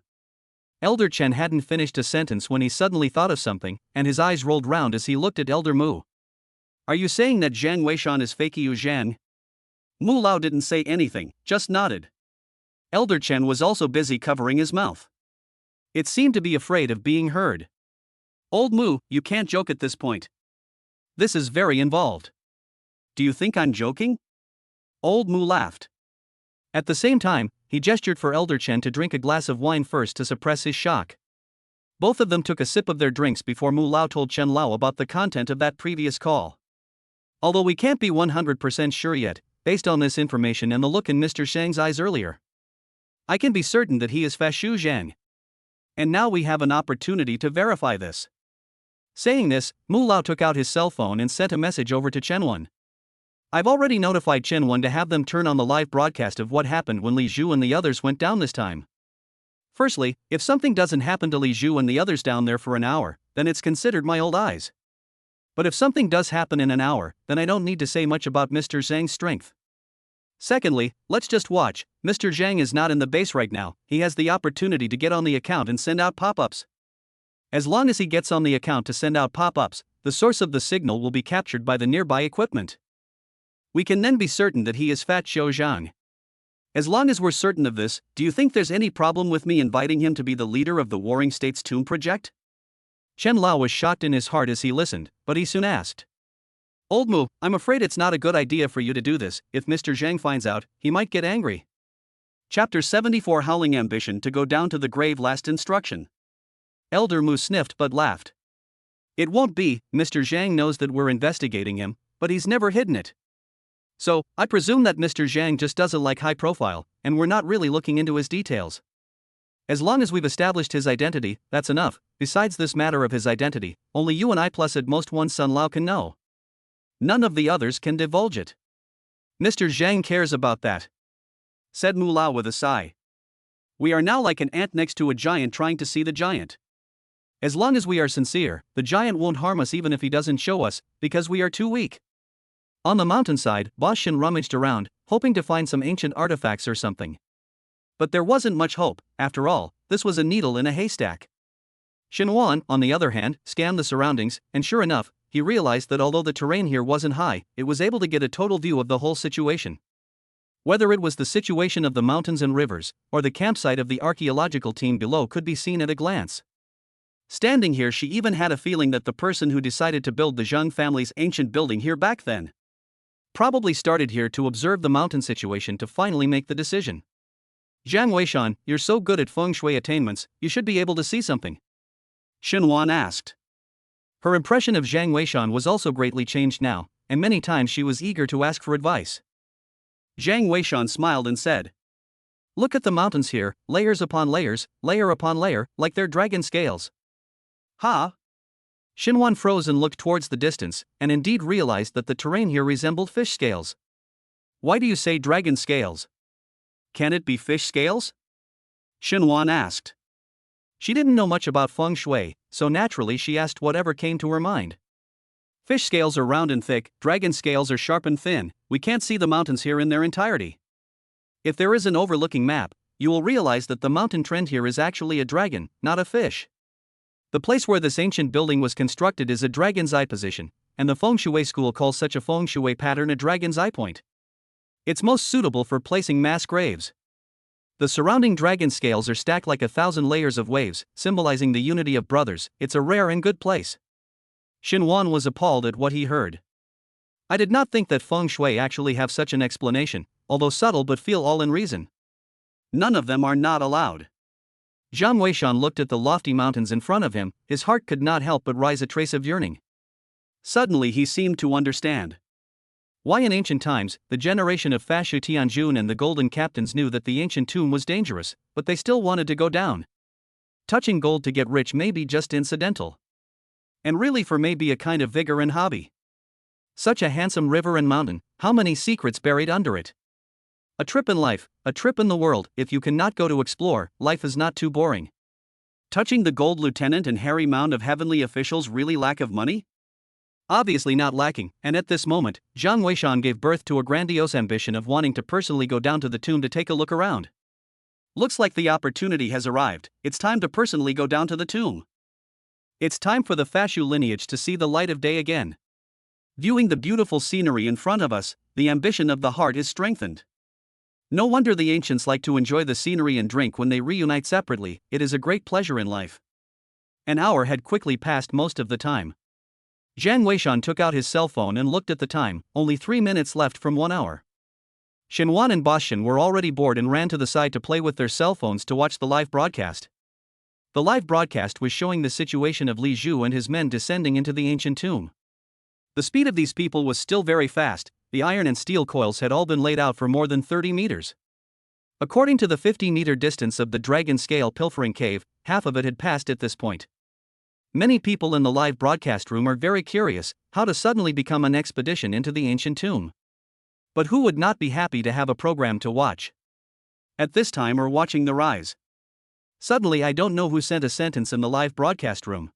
Elder Chen hadn't finished a sentence when he suddenly thought of something, and his eyes rolled round as he looked at Elder Mu. Are you saying that Zhang Weishan is Fakyu Zhang? Mu Lao didn't say anything, just nodded. Elder Chen was also busy covering his mouth. It seemed to be afraid of being heard. Old Mu, you can't joke at this point. This is very involved. Do you think I'm joking? Old Mu laughed. At the same time, he gestured for Elder Chen to drink a glass of wine first to suppress his shock. Both of them took a sip of their drinks before Mu Lao told Chen Lao about the content of that previous call. Although we can't be 100% sure yet, based on this information and the look in Mr. Shang's eyes earlier, I can be certain that he is Fashu Zhang. And now we have an opportunity to verify this. Saying this, Mu Lao took out his cell phone and sent a message over to Chen Wen. I've already notified Chen Wen to have them turn on the live broadcast of what happened when Li Zhu and the others went down this time. Firstly, if something doesn't happen to Li Zhu and the others down there for an hour, then it's considered my old eyes. But if something does happen in an hour, then I don't need to say much about Mr. Zhang's strength. Secondly, let's just watch. Mr. Zhang is not in the base right now, he has the opportunity to get on the account and send out pop-ups. As long as he gets on the account to send out pop-ups, the source of the signal will be captured by the nearby equipment. We can then be certain that he is Fat Xiu Zhang. As long as we're certain of this, do you think there's any problem with me inviting him to be the leader of the Warring States Tomb project? Chen Lao was shocked in his heart as he listened, but he soon asked. Old Mu, I'm afraid it's not a good idea for you to do this. If Mr. Zhang finds out, he might get angry. Chapter 74 Howling Ambition to Go Down to the Grave. Last instruction. Elder Mu sniffed but laughed. It won't be. Mr. Zhang knows that we're investigating him, but he's never hidden it. So, I presume that Mr. Zhang just doesn't like high profile, and we're not really looking into his details. As long as we've established his identity, that's enough. Besides this matter of his identity, only you and I plus at most one Sun Lao can know. None of the others can divulge it. Mr. Jeang cares about that, said Mu Lao with a sigh. We are now like an ant next to a giant trying to see the giant. As long as we are sincere, the giant won't harm us even if he doesn't show us, because we are too weak. On the mountainside, Boss Shin rummaged around, hoping to find some ancient artifacts or something. But there wasn't much hope. After all, this was a needle in a haystack. Shinwan, on the other hand, scanned the surroundings, and sure enough, he realized that although the terrain here wasn't high, it was able to get a total view of the whole situation. Whether it was the situation of the mountains and rivers, or the campsite of the archaeological team below could be seen at a glance. Standing here, she even had a feeling that the person who decided to build the Jeang family's ancient building here back then probably started here to observe the mountain situation to finally make the decision. Jiang Weishan, you're so good at feng shui attainments, you should be able to see something, Shinwan asked. Her impression of Jiang Weishan was also greatly changed now, and many times she was eager to ask for advice. Jiang Weishan smiled and said, Look at the mountains here, layers upon layers, layer upon layer, like they're dragon scales. Huh? Shinwan froze and looked towards the distance, and indeed realized that the terrain here resembled fish scales. Why do you say dragon scales? Can it be fish scales? Shinwan asked. She didn't know much about feng shui, so naturally she asked whatever came to her mind. Fish scales are round and thick, dragon scales are sharp and thin. We can't see the mountains here in their entirety. If there is an overlooking map, you will realize that the mountain trend here is actually a dragon, not a fish. The place where this ancient building was constructed is a dragon's eye position, and the feng shui school calls such a feng shui pattern a dragon's eye point. It's most suitable for placing mass graves. The surrounding dragon scales are stacked like 1,000 layers of waves, symbolizing the unity of brothers. It's a rare and good place. Shinwan was appalled at what he heard. I did not think that feng shui actually have such an explanation, although subtle but feel all in reason. None of them are not allowed. Jiang Weishan looked at the lofty mountains in front of him, his heart could not help but rise a trace of yearning. Suddenly he seemed to understand. Why in ancient times, the generation of Fashu Tianjun and the Golden Captains knew that the ancient tomb was dangerous, but they still wanted to go down. Touching gold to get rich may be just incidental. And really for may be a kind of vigor and hobby. Such a handsome river and mountain, how many secrets buried under it. A trip in life, a trip in the world. If you cannot go to explore, life is not too boring. Touching the gold lieutenant and hairy mound of heavenly officials really lack of money? Obviously not lacking, and at this moment, Jiang Weishan gave birth to a grandiose ambition of wanting to personally go down to the tomb to take a look around. Looks like the opportunity has arrived. It's time to personally go down to the tomb. It's time for the Fashu lineage to see the light of day again. Viewing the beautiful scenery in front of us, the ambition of the heart is strengthened. No wonder the ancients like to enjoy the scenery and drink when they reunite separately. It is a great pleasure in life. An hour had quickly passed most of the time. Jiang Weishan took out his cell phone and looked at the time, only 3 minutes left from 1 hour. Shinwan and Boshin were already bored and ran to the side to play with their cell phones to watch the live broadcast. The live broadcast was showing the situation of Li Zhu and his men descending into the ancient tomb. The speed of these people was still very fast. The iron and steel coils had all been laid out for more than 30 meters. According to the 50-meter distance of the dragon scale pilfering cave, half of it had passed at this point. Many people in the live broadcast room are very curious how to suddenly become an expedition into the ancient tomb. But who would not be happy to have a program to watch? At this time or watching the rise. Suddenly I don't know who sent a sentence in the live broadcast room.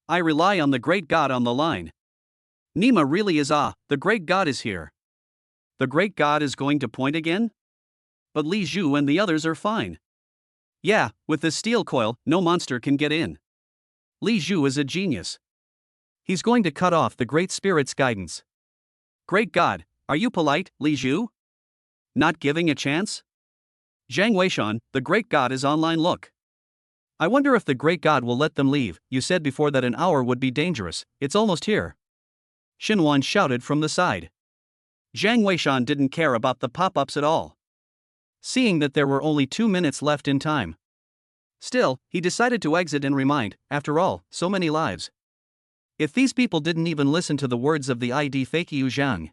I rely on the great God on the line. Nima really is the great God is here. The great God is going to point again? But Li Zhu and the others are fine. Yeah, with this steel coil, no monster can get in. Li Zhu is a genius. He's going to cut off the Great Spirit's guidance. Great God, are you polite, Li Zhu? Not giving a chance? Jiang Weishan, the Great God is online. Look. I wonder if the Great God will let them leave. You said before that an hour would be dangerous. It's almost here. Shinwan shouted from the side. Jiang Weishan didn't care about the pop-ups at all, seeing that there were only 2 minutes left in time. Still, he decided to exit and remind, after all, so many lives. If these people didn't even listen to the words of the ID Fakyu Zhang,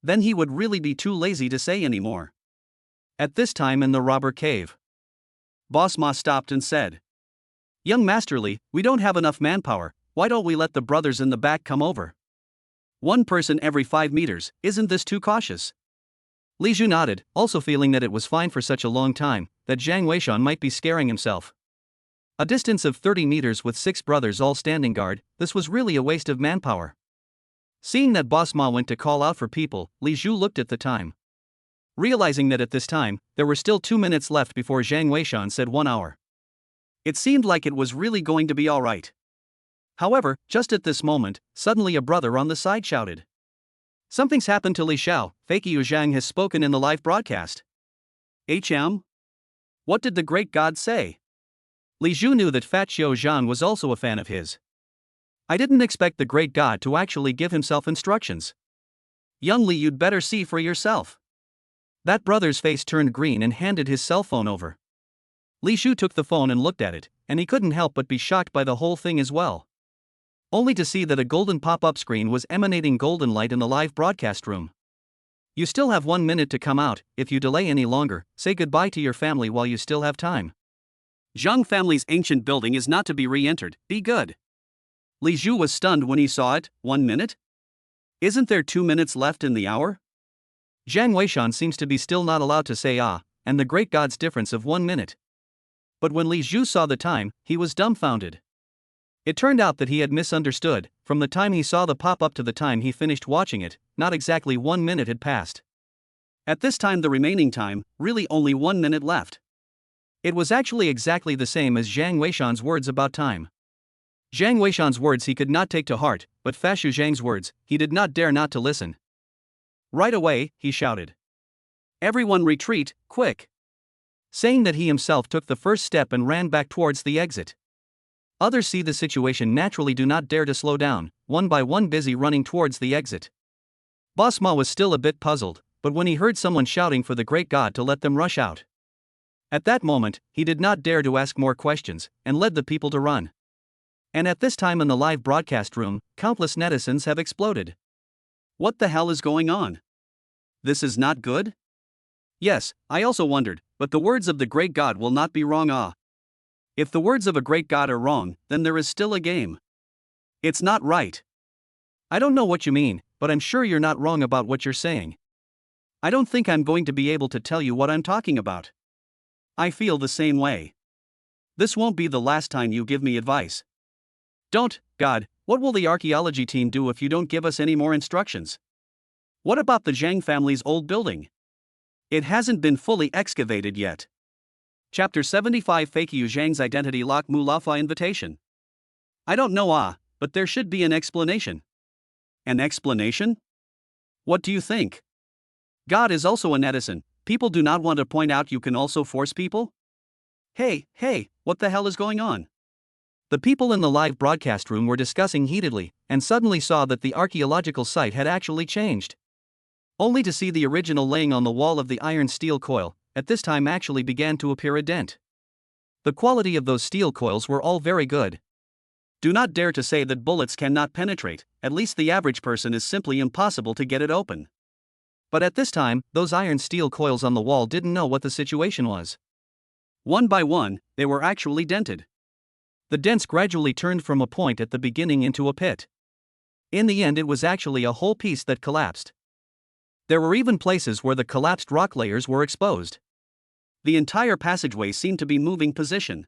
then he would really be too lazy to say anymore. At this time in the robber cave, Boss Ma stopped and said, "Young Master Li, we don't have enough manpower, why don't we let the brothers in the back come over? One person every 5 meters, isn't this too cautious?" Li Zhu nodded, also feeling that it was fine for such a long time, that Jiang Weishan might be scaring himself. A distance of 30 meters with 6 brothers all standing guard, this was really a waste of manpower. Seeing that Boss Ma went to call out for people, Li Zhu looked at the time. Realizing that at this time, there were still 2 minutes left before Jiang Weishan said 1 hour. It seemed like it was really going to be alright. However, just at this moment, suddenly a brother on the side shouted, "Something's happened to Li Xiao, Fakey Zhang has spoken in the live broadcast." HM? What did the great god say? Li Zhu knew that Fat Xiao Zhang was also a fan of his. I didn't expect the great god to actually give himself instructions. Young Li, you'd better see for yourself. That brother's face turned green and handed his cell phone over. Li Zhu took the phone and looked at it, and he couldn't help but be shocked by the whole thing as well. Only to see that a golden pop-up screen was emanating golden light in the live broadcast room. You still have 1 minute to come out. If you delay any longer, say goodbye to your family while you still have time. Zhang family's ancient building is not to be re-entered, be good. Li Zhu was stunned when he saw it. 1 minute? Isn't there 2 minutes left in the hour? Jiang Weishan seems to be still not allowed to say and the great god's difference of 1 minute. But when Li Zhu saw the time, he was dumbfounded. It turned out that he had misunderstood. From the time he saw the pop-up to the time he finished watching it, not exactly 1 minute had passed. At this time the remaining time, really only 1 minute left. It was actually exactly the same as Jiang Weishan's words about time. Jiang Weishan's words he could not take to heart, but Fashu Zhang's words, he did not dare not to listen. Right away, he shouted, "Everyone retreat, quick!" Saying that he himself took the first step and ran back towards the exit. Others see the situation naturally do not dare to slow down, one by one busy running towards the exit. Boss Ma was still a bit puzzled, but when he heard someone shouting for the great god to let them rush out. At that moment, he did not dare to ask more questions, and led the people to run. And at this time in the live broadcast room, countless netizens have exploded. What the hell is going on? This is not good? Yes, I also wondered, but the words of the great god will not be wrong. If the words of a great god are wrong, then there is still a game. It's not right. I don't know what you mean, but I'm sure you're not wrong about what you're saying. I don't think I'm going to be able to tell you what I'm talking about. I feel the same way. This won't be the last time you give me advice. Don't, God, what will the archaeology team do if you don't give us any more instructions? What about the Jiang family's old building? It hasn't been fully excavated yet. Chapter 75 Fakey Zhang's Identity Lock Mulafa Invitation. I don't know but there should be an explanation. An explanation? What do you think? God is also a netizen. People do not want to point out you can also force people? Hey, what the hell is going on? The people in the live broadcast room were discussing heatedly, and suddenly saw that the archaeological site had actually changed. Only to see the original laying on the wall of the iron steel coil, at this time actually began to appear a dent. The quality of those steel coils were all very good. Do not dare to say that bullets cannot penetrate, at least the average person is simply impossible to get it open. But at this time, those iron steel coils on the wall didn't know what the situation was. One by one, they were actually dented. The dents gradually turned from a point at the beginning into a pit. In the end, it was actually a whole piece that collapsed. There were even places where the collapsed rock layers were exposed. The entire passageway seemed to be moving position.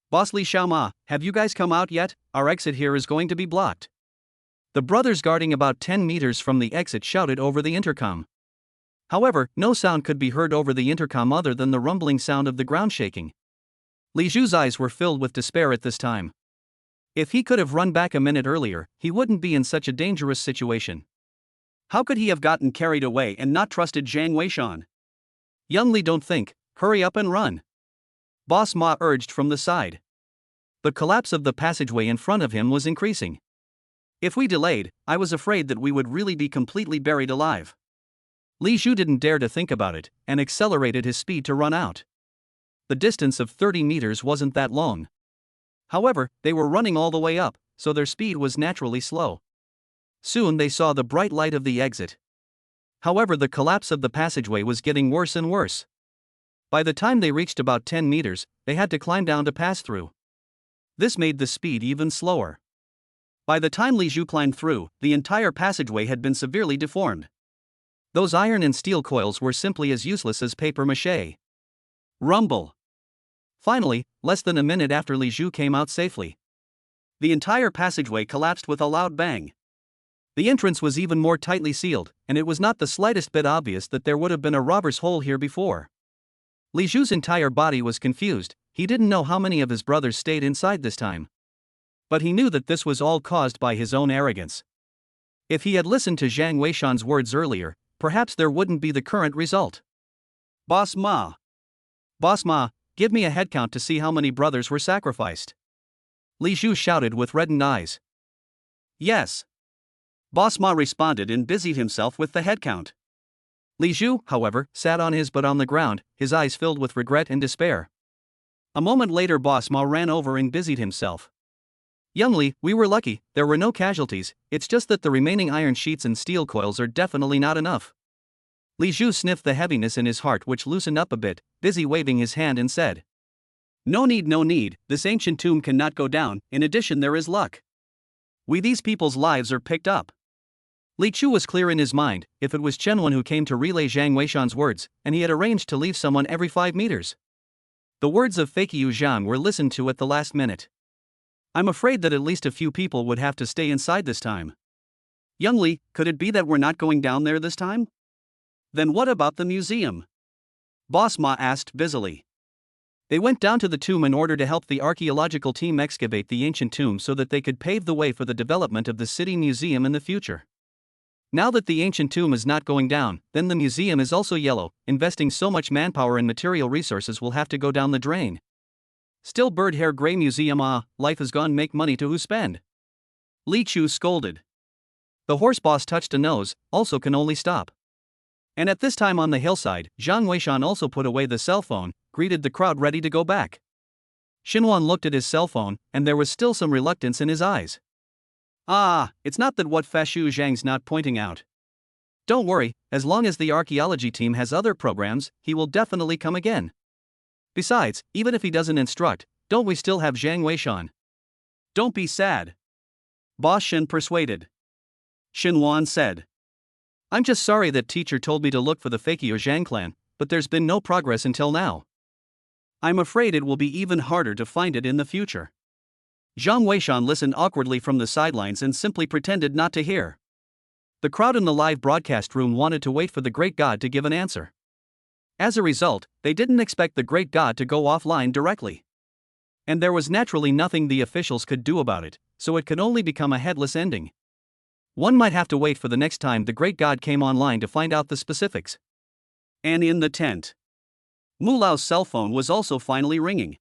Boss Li Xiaoma, have you guys come out yet? Our exit here is going to be blocked. The brothers guarding about 10 meters from the exit shouted over the intercom. However, no sound could be heard over the intercom other than the rumbling sound of the ground shaking. Li Zhu's eyes were filled with despair at this time. If he could have run back a minute earlier, he wouldn't be in such a dangerous situation. How could he have gotten carried away and not trusted Jiang Weishan? Young Li, don't think, hurry up and run. Boss Ma urged from the side. The collapse of the passageway in front of him was increasing. If we delayed, I was afraid that we would really be completely buried alive. Li Zhu didn't dare to think about it, and accelerated his speed to run out. The distance of 30 meters wasn't that long. However, they were running all the way up, so their speed was naturally slow. Soon they saw the bright light of the exit. However, the collapse of the passageway was getting worse and worse. By the time they reached about 10 meters, they had to climb down to pass through. This made the speed even slower. By the time Li Zhu climbed through, the entire passageway had been severely deformed. Those iron and steel coils were simply as useless as paper mache. Rumble. Finally, less than a minute after Li Zhu came out safely, the entire passageway collapsed with a loud bang. The entrance was even more tightly sealed, and it was not the slightest bit obvious that there would have been a robber's hole here before. Li Zhu's entire body was confused. He didn't know how many of his brothers stayed inside this time. But he knew that this was all caused by his own arrogance. If he had listened to Zhang Weishan's words earlier, perhaps there wouldn't be the current result. Boss Ma. Boss Ma, give me a headcount to see how many brothers were sacrificed. Li Zhu shouted with reddened eyes. Yes. Boss Ma responded and busied himself with the headcount. Li Zhu, however, sat on his butt on the ground, his eyes filled with regret and despair. A moment later Boss Ma ran over and busied himself. Young Li, we were lucky, there were no casualties, it's just that the remaining iron sheets and steel coils are definitely not enough. Li Zhu sniffed the heaviness in his heart, which loosened up a bit, busy waving his hand, and said, No need, this ancient tomb cannot go down, in addition there is luck. These people's lives are picked up. Li Chu was clear in his mind, if it was Chen who came to relay Zhang Weishan's words, and he had arranged to leave someone every 5 meters. The words of Fakyu Zhang were listened to at the last minute. I'm afraid that at least a few people would have to stay inside this time. Young Li, could it be that we're not going down there this time? Then what about the museum? Boss Ma asked busily. They went down to the tomb in order to help the archaeological team excavate the ancient tomb so that they could pave the way for the development of the city museum in the future. Now that the ancient tomb is not going down, then the museum is also yellow. Investing so much manpower and material resources will have to go down the drain. Still bird hair gray museum, life is gone, make money to who spend? Li Chu scolded. The horse boss touched a nose, also can only stop. And at this time on the hillside, Zhang Weishan also put away the cell phone, greeted the crowd ready to go back. Xinhuan looked at his cell phone, and there was still some reluctance in his eyes. It's not that what Fashu Zhang's not pointing out. Don't worry, as long as the archaeology team has other programs, he will definitely come again. Besides, even if he doesn't instruct, don't we still have Zhang Weishan? Don't be sad. Boss Shen persuaded. Xinhuan said. I'm just sorry that teacher told me to look for the Fakir Zhang clan, but there's been no progress until now. I'm afraid it will be even harder to find it in the future. Zhang Weishan listened awkwardly from the sidelines and simply pretended not to hear. The crowd in the live broadcast room wanted to wait for the great god to give an answer. As a result, they didn't expect the great god to go offline directly. And there was naturally nothing the officials could do about it, so it could only become a headless ending. One might have to wait for the next time the great god came online to find out the specifics. And in the tent, Mu Lao's cell phone was also finally ringing.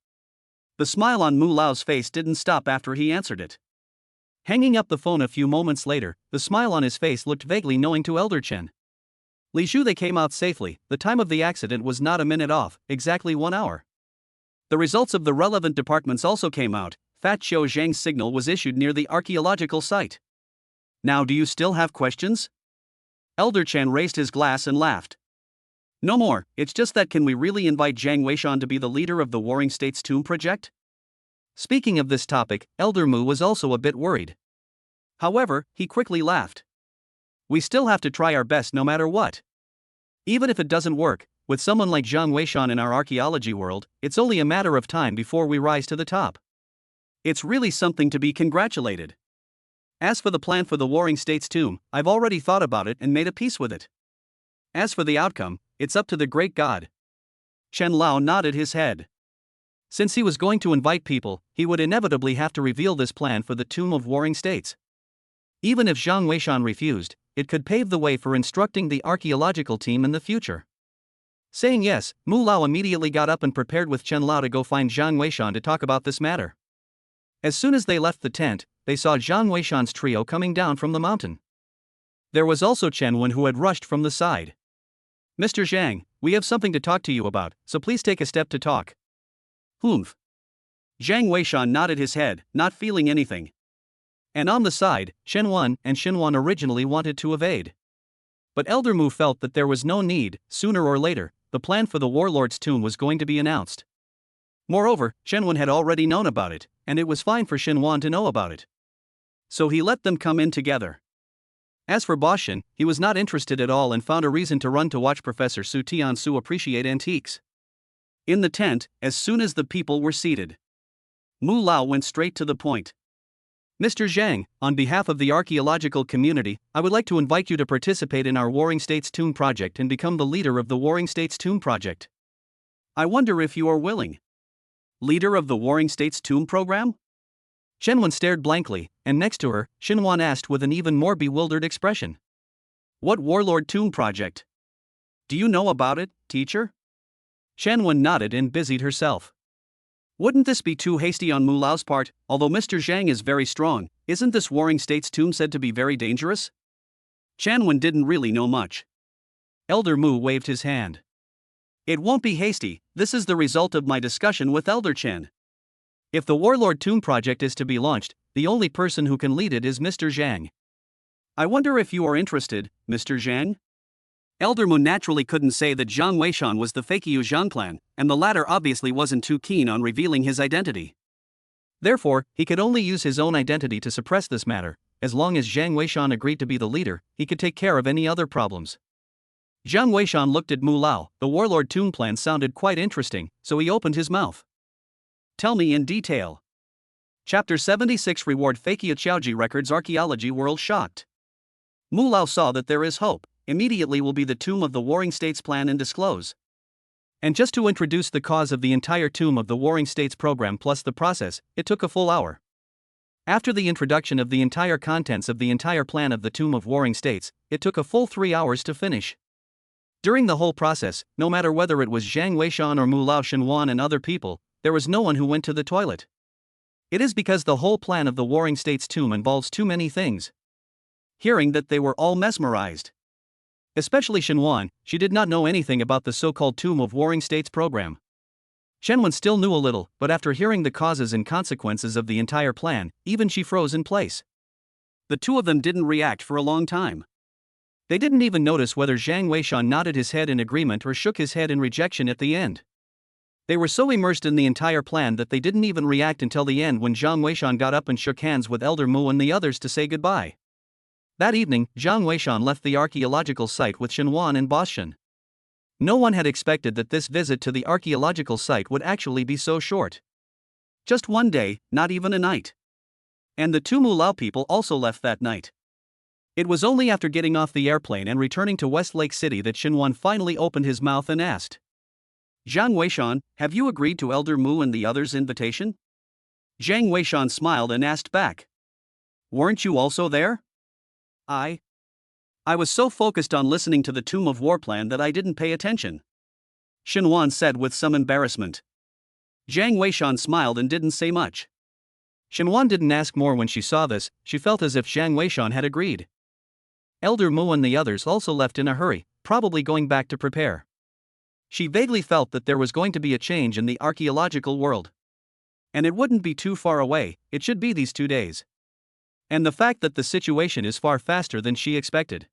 The smile on Mu Lao's face didn't stop after he answered it. Hanging up the phone a few moments later, the smile on his face looked vaguely knowing to Elder Chen. Li Zhu, they came out safely. The time of the accident was not a minute off, exactly 1 hour. The results of the relevant departments also came out. Fat Qiu Zhang's signal was issued near the archaeological site. Now, do you still have questions? Elder Chen raised his glass and laughed. No more, it's just that can we really invite Zhang Weishan to be the leader of the Warring States Tomb project? Speaking of this topic, Elder Mu was also a bit worried. However, he quickly laughed. We still have to try our best no matter what. Even if it doesn't work, with someone like Zhang Weishan in our archaeology world, it's only a matter of time before we rise to the top. It's really something to be congratulated. As for the plan for the Warring States Tomb, I've already thought about it and made a peace with it. As for the outcome, it's up to the great god. Chen Lao nodded his head. Since he was going to invite people, he would inevitably have to reveal this plan for the Tomb of Warring States. Even if Zhang Weishan refused, it could pave the way for instructing the archaeological team in the future. Saying yes, Mu Lao immediately got up and prepared with Chen Lao to go find Zhang Weishan to talk about this matter. As soon as they left the tent, they saw Zhang Weishan's trio coming down from the mountain. There was also Chen Wen, who had rushed from the side. Mr. Zhang, we have something to talk to you about, so please take a step to talk. Humph. Zhang Weishan nodded his head, not feeling anything. And on the side, Chen Wen and Xinhuan originally wanted to evade. But Elder Mu felt that there was no need. Sooner or later, the plan for the warlord's tomb was going to be announced. Moreover, Shenwan had already known about it, and it was fine for Shenwan to know about it. So he let them come in together. As for Boshin, he was not interested at all and found a reason to run to watch Professor Su Tiansu appreciate antiques. In the tent, as soon as the people were seated, Mu Lao went straight to the point. Mr. Jeang, on behalf of the archaeological community, I would like to invite you to participate in our Warring States Tomb project and become the leader of the Warring States Tomb project. I wonder if you are willing. Leader of the Warring States Tomb program? Shenwan stared blankly, and next to her, Shenwan asked with an even more bewildered expression. What Warlord Tomb project? Do you know about it, teacher? Shenwan nodded and busied herself. Wouldn't this be too hasty on Mu Lao's part? Although Mr. Jeang is very strong, isn't this Warring States Tomb said to be very dangerous? Chanwen didn't really know much. Elder Mu waved his hand. It won't be hasty, this is the result of my discussion with Elder Chen. If the Warlord Tomb project is to be launched, the only person who can lead it is Mr. Jeang. I wonder if you are interested, Mr. Jeang? Elder Mu naturally couldn't say that Zhang Weishan was the fake Yu Zhang clan, and the latter obviously wasn't too keen on revealing his identity. Therefore, he could only use his own identity to suppress this matter. As long as Zhang Weishan agreed to be the leader, he could take care of any other problems. Zhang Weishan looked at Mu Lao. The Warlord Tomb plan sounded quite interesting, so he opened his mouth. Tell me in detail. Chapter 76 Reward Fakia Qiaoji Records Archaeology World Shocked. Mu Lao saw that there is hope. Immediately will be the tomb of the Warring States plan and disclose. And just to introduce the cause of the entire tomb of the Warring States program plus the process, it took a full hour. After the introduction of the entire contents of the entire plan of the tomb of Warring States, it took a full 3 hours to finish. During the whole process, no matter whether it was Zhang Weishan or Mu Lao Shenwan and other people, there was no one who went to the toilet. It is because the whole plan of the Warring States tomb involves too many things. Hearing that they were all mesmerized. Especially Shenwan, she did not know anything about the so-called Tomb of Warring States program. Shenwan still knew a little, but after hearing the causes and consequences of the entire plan, even she froze in place. The two of them didn't react for a long time. They didn't even notice whether Zhang Weishan nodded his head in agreement or shook his head in rejection at the end. They were so immersed in the entire plan that they didn't even react until the end when Zhang Weishan got up and shook hands with Elder Mu and the others to say goodbye. That evening, Zhang Weishan left the archaeological site with Shenwan and Boshin. No one had expected that this visit to the archaeological site would actually be so short. Just one day, not even a night. And the two Mu Lao people also left that night. It was only after getting off the airplane and returning to Westlake City that Shenwan finally opened his mouth and asked. Zhang Weishan, have you agreed to Elder Mu and the others' invitation? Zhang Weishan smiled and asked back. Weren't you also there? I was so focused on listening to the Tomb of War plan that I didn't pay attention. Shenwan said with some embarrassment. Zhang Weishan smiled and didn't say much. Shenwan didn't ask more when she saw this, she felt as if Zhang Weishan had agreed. Elder Mu and the others also left in a hurry, probably going back to prepare. She vaguely felt that there was going to be a change in the archaeological world. And it wouldn't be too far away, it should be these 2 days. And the fact that the situation is far faster than she expected.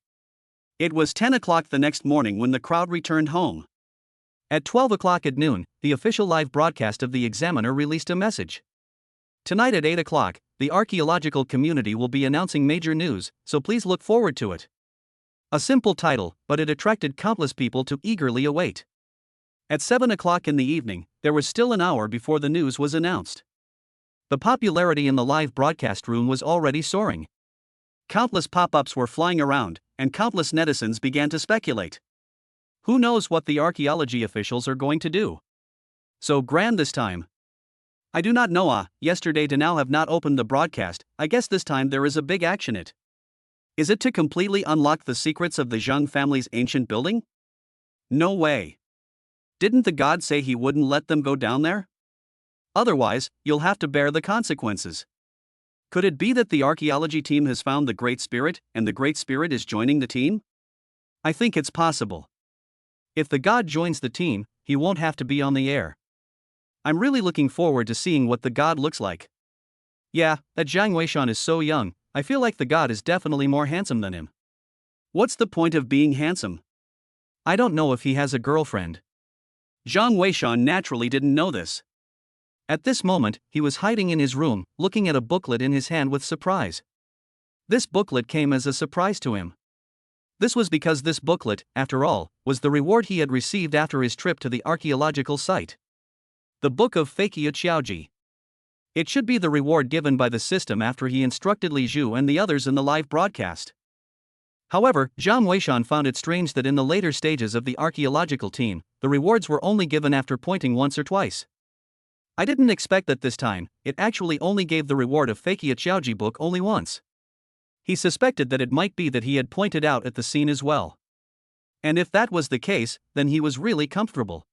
It was 10 o'clock the next morning when the crowd returned home. At 12 o'clock at noon, the official live broadcast of the Examiner released a message. Tonight at 8 o'clock, the archaeological community will be announcing major news, so please look forward to it. A simple title, but it attracted countless people to eagerly await. At 7 o'clock in the evening, there was still an hour before the news was announced. The popularity in the live broadcast room was already soaring. Countless pop-ups were flying around, and countless netizens began to speculate. Who knows what the archaeology officials are going to do? So grand this time. I do not know. Yesterday to now have not opened the broadcast, I guess this time there is a big action it. Is it to completely unlock the secrets of the Jeang family's ancient building? No way. Didn't the god say he wouldn't let them go down there? Otherwise, you'll have to bear the consequences. Could it be that the archaeology team has found the Great Spirit, and the Great Spirit is joining the team? I think it's possible. If the god joins the team, he won't have to be on the air. I'm really looking forward to seeing what the god looks like. Yeah, that Zhang Weishan is so young, I feel like the god is definitely more handsome than him. What's the point of being handsome? I don't know if he has a girlfriend. Zhang Weishan naturally didn't know this. At this moment, he was hiding in his room, looking at a booklet in his hand with surprise. This booklet came as a surprise to him. This was because this booklet, after all, was the reward he had received after his trip to the archaeological site. The Book of Fakir Qiaoji. It should be the reward given by the system after he instructed Li Zhu and the others in the live broadcast. However, Zhang Weishan found it strange that in the later stages of the archaeological team, the rewards were only given after pointing once or twice. I didn't expect that this time, it actually only gave the reward of Fakir Qiaoji book only once. He suspected that it might be that he had pointed out at the scene as well. And if that was the case, then he was really comfortable.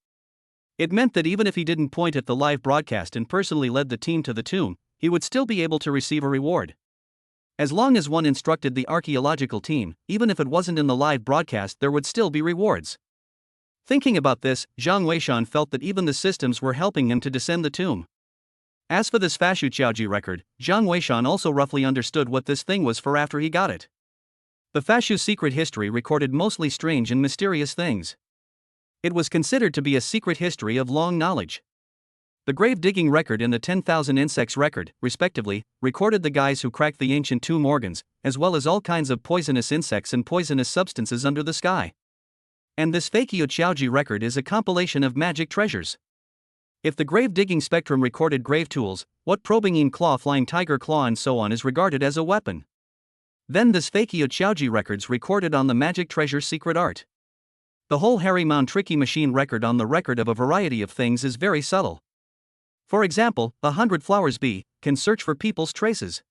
It meant that even if he didn't point at the live broadcast and personally led the team to the tomb, he would still be able to receive a reward. As long as one instructed the archaeological team, even if it wasn't in the live broadcast, there would still be rewards. Thinking about this, Zhang Weishan felt that even the systems were helping him to descend the tomb. As for this Fashu Qiaoji record, Zhang Weishan also roughly understood what this thing was for after he got it. The Fashu secret history recorded mostly strange and mysterious things. It was considered to be a secret history of long knowledge. The grave digging record and the 10,000 insects record, respectively, recorded the guys who cracked the ancient tomb organs, as well as all kinds of poisonous insects and poisonous substances under the sky. And this Fakir Qiaoji record is a compilation of magic treasures. If the grave digging spectrum recorded grave tools, what probing in claw, flying tiger claw and so on is regarded as a weapon? Then this Fakir Qiaoji records recorded on the magic treasure secret art. The whole Harry Mound tricky machine record on the record of a variety of things is very subtle. For example, 100 flowers bee can search for people's traces.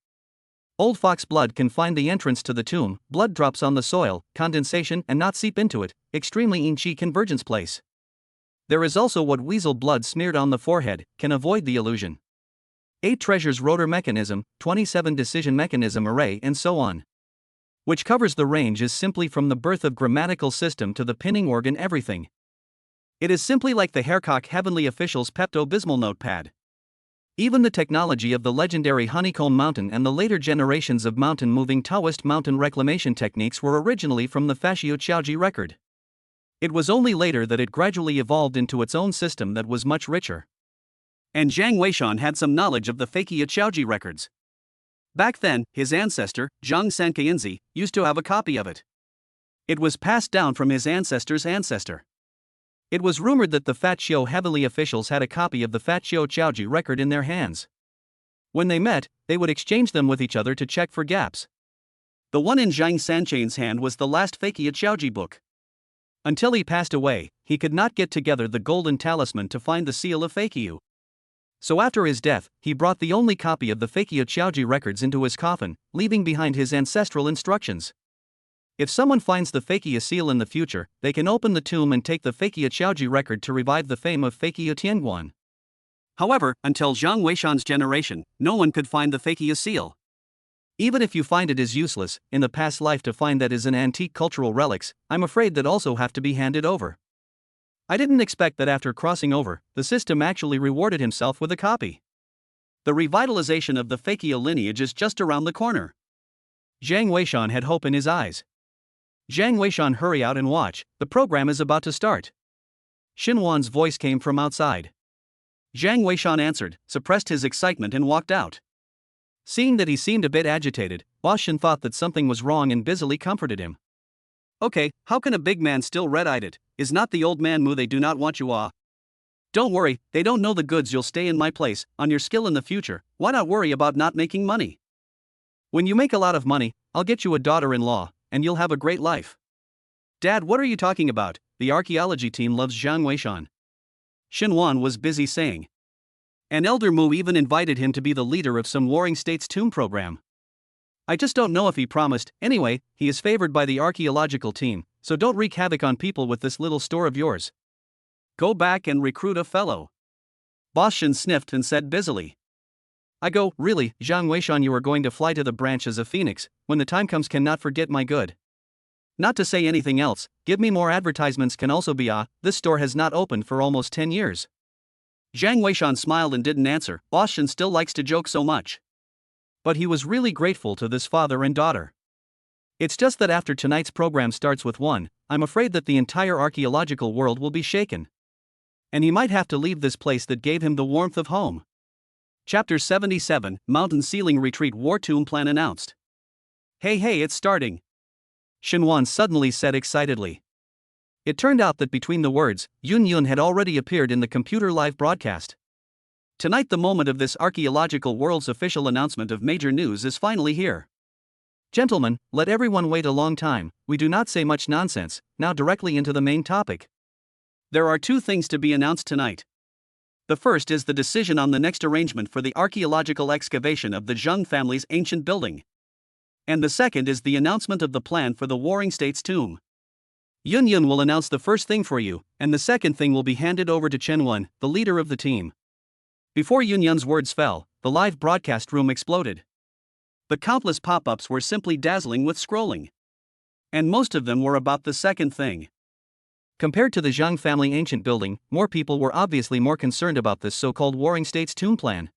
Old fox blood can find the entrance to the tomb, blood drops on the soil, condensation and not seep into it, extremely in-chi convergence place. There is also what weasel blood smeared on the forehead, can avoid the illusion. 8 treasures rotor mechanism, 27 decision mechanism array and so on. Which covers the range is simply from the birth of grammatical system to the pinning organ everything. It is simply like the Haircock Heavenly Official's Pepto-Bismol notepad. Even the technology of the legendary Honeycomb Mountain and the later generations of mountain-moving Taoist mountain reclamation techniques were originally from the Fashu Qiaoji record. It was only later that it gradually evolved into its own system that was much richer. And Zhang Weishan had some knowledge of the Fakir Qiaoji records. Back then, his ancestor, Zhang Sankainzi, used to have a copy of it. It was passed down from his ancestor's ancestor. It was rumored that the Fat Xiu heavenly officials had a copy of the Fat Xiu Qiaoji record in their hands. When they met, they would exchange them with each other to check for gaps. The one in Zhang Sanchain's hand was the last Fakir Qiaoji book. Until he passed away, he could not get together the golden talisman to find the seal of Fakir. So after his death, he brought the only copy of the Fakir Qiaoji records into his coffin, leaving behind his ancestral instructions. If someone finds the Fakir seal in the future, they can open the tomb and take the Fakir Qiaoji record to revive the fame of Fakir Tianguan. However, until Zhang Weishan's generation, no one could find the Fakir seal. Even if you find it is useless, in the past life to find that is an antique cultural relics, I'm afraid that also have to be handed over. I didn't expect that after crossing over, the system actually rewarded himself with a copy. The revitalization of the Fakir lineage is just around the corner. Zhang Weishan had hope in his eyes. Zhang Weishan, hurry out and watch, the program is about to start. Xinhuan's voice came from outside. Zhang Weishan answered, suppressed his excitement and walked out. Seeing that he seemed a bit agitated, Boss Shen thought that something was wrong and busily comforted him. Okay, how can a big man still red-eyed it? Is not the old man Mu they do not want you Don't worry, they don't know the goods, you'll stay in my place, on your skill in the future, why not worry about not making money? When you make a lot of money, I'll get you a daughter-in-law, and you'll have a great life. Dad, what are you talking about? The archaeology team loves Zhang Weishan. Xinhuan was busy saying. And Elder Mu even invited him to be the leader of some warring states tomb program. I just don't know if he promised. Anyway, he is favored by the archaeological team, so don't wreak havoc on people with this little store of yours. Go back and recruit a fellow. Boss Shen sniffed and said busily. I go, really, Zhang Weishan, you are going to fly to the branch as a phoenix, when the time comes, cannot forget my good. Not to say anything else, give me more advertisements can also be this store has not opened for almost 10 years. Zhang Weishan smiled and didn't answer. Boss Shen still likes to joke so much. But he was really grateful to this father and daughter. It's just that after tonight's program starts with one, I'm afraid that the entire archaeological world will be shaken. And he might have to leave this place that gave him the warmth of home. Chapter 77, Mountain Ceiling Retreat War Tomb Plan Announced. Hey, it's starting! Shenwan suddenly said excitedly. It turned out that between the words, Yun had already appeared in the computer live broadcast. Tonight the moment of this archaeological world's official announcement of major news is finally here. Gentlemen, let everyone wait a long time, we do not say much nonsense, now directly into the main topic. There are two things to be announced tonight. The first is the decision on the next arrangement for the archaeological excavation of the Jeang family's ancient building. And the second is the announcement of the plan for the Warring States tomb. Yun will announce the first thing for you, and the second thing will be handed over to Chen, the leader of the team. Before Yun's words fell, the live broadcast room exploded. The countless pop-ups were simply dazzling with scrolling. And most of them were about the second thing. Compared to the Jeang family ancient building, more people were obviously more concerned about this so-called Warring States tomb plan.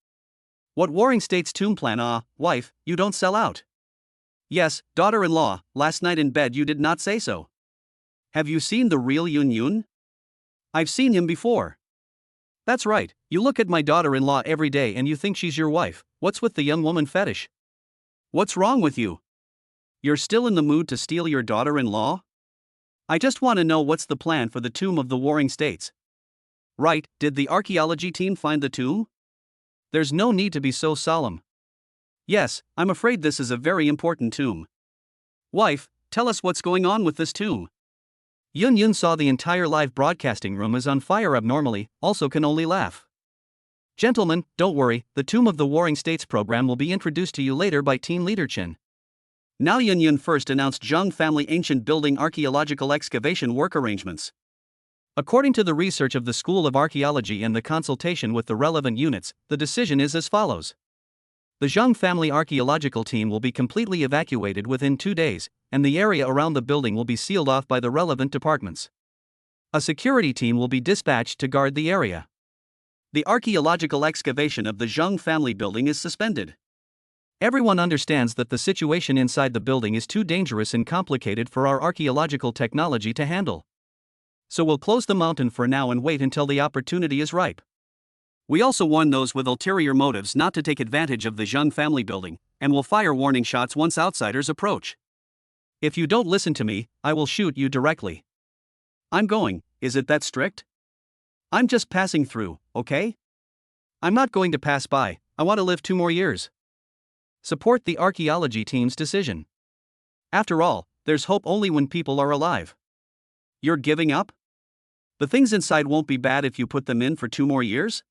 What Warring States tomb plan? Wife, you don't sell out. Yes, daughter-in-law, last night in bed you did not say so. Have you seen the real Yun? I've seen him before. That's right, you look at my daughter-in-law every day and you think she's your wife. What's with the young woman fetish? What's wrong with you? You're still in the mood to steal your daughter-in-law? I just want to know what's the plan for the tomb of the Warring States. Right, did the archaeology team find the tomb? There's no need to be so solemn. Yes, I'm afraid this is a very important tomb. Wife, tell us what's going on with this tomb. Yun saw the entire live broadcasting room is on fire abnormally, also can only laugh. Gentlemen, don't worry, the Tomb of the Warring States program will be introduced to you later by team leader Chen. Now Yun first announced Jeang family ancient building archaeological excavation work arrangements. According to the research of the School of Archaeology and the consultation with the relevant units, the decision is as follows. The Jeang family archaeological team will be completely evacuated within 2 days, and the area around the building will be sealed off by the relevant departments. A security team will be dispatched to guard the area. The archaeological excavation of the Jeang family building is suspended. Everyone understands that the situation inside the building is too dangerous and complicated for our archaeological technology to handle. So we'll close the mountain for now and wait until the opportunity is ripe. We also warn those with ulterior motives not to take advantage of the Jeang family building, and will fire warning shots once outsiders approach. If you don't listen to me, I will shoot you directly. I'm going, is it that strict? I'm just passing through, okay? I'm not going to pass by, I want to live 2 more years. Support the archaeology team's decision. After all, there's hope only when people are alive. You're giving up? The things inside won't be bad if you put them in for 2 more years?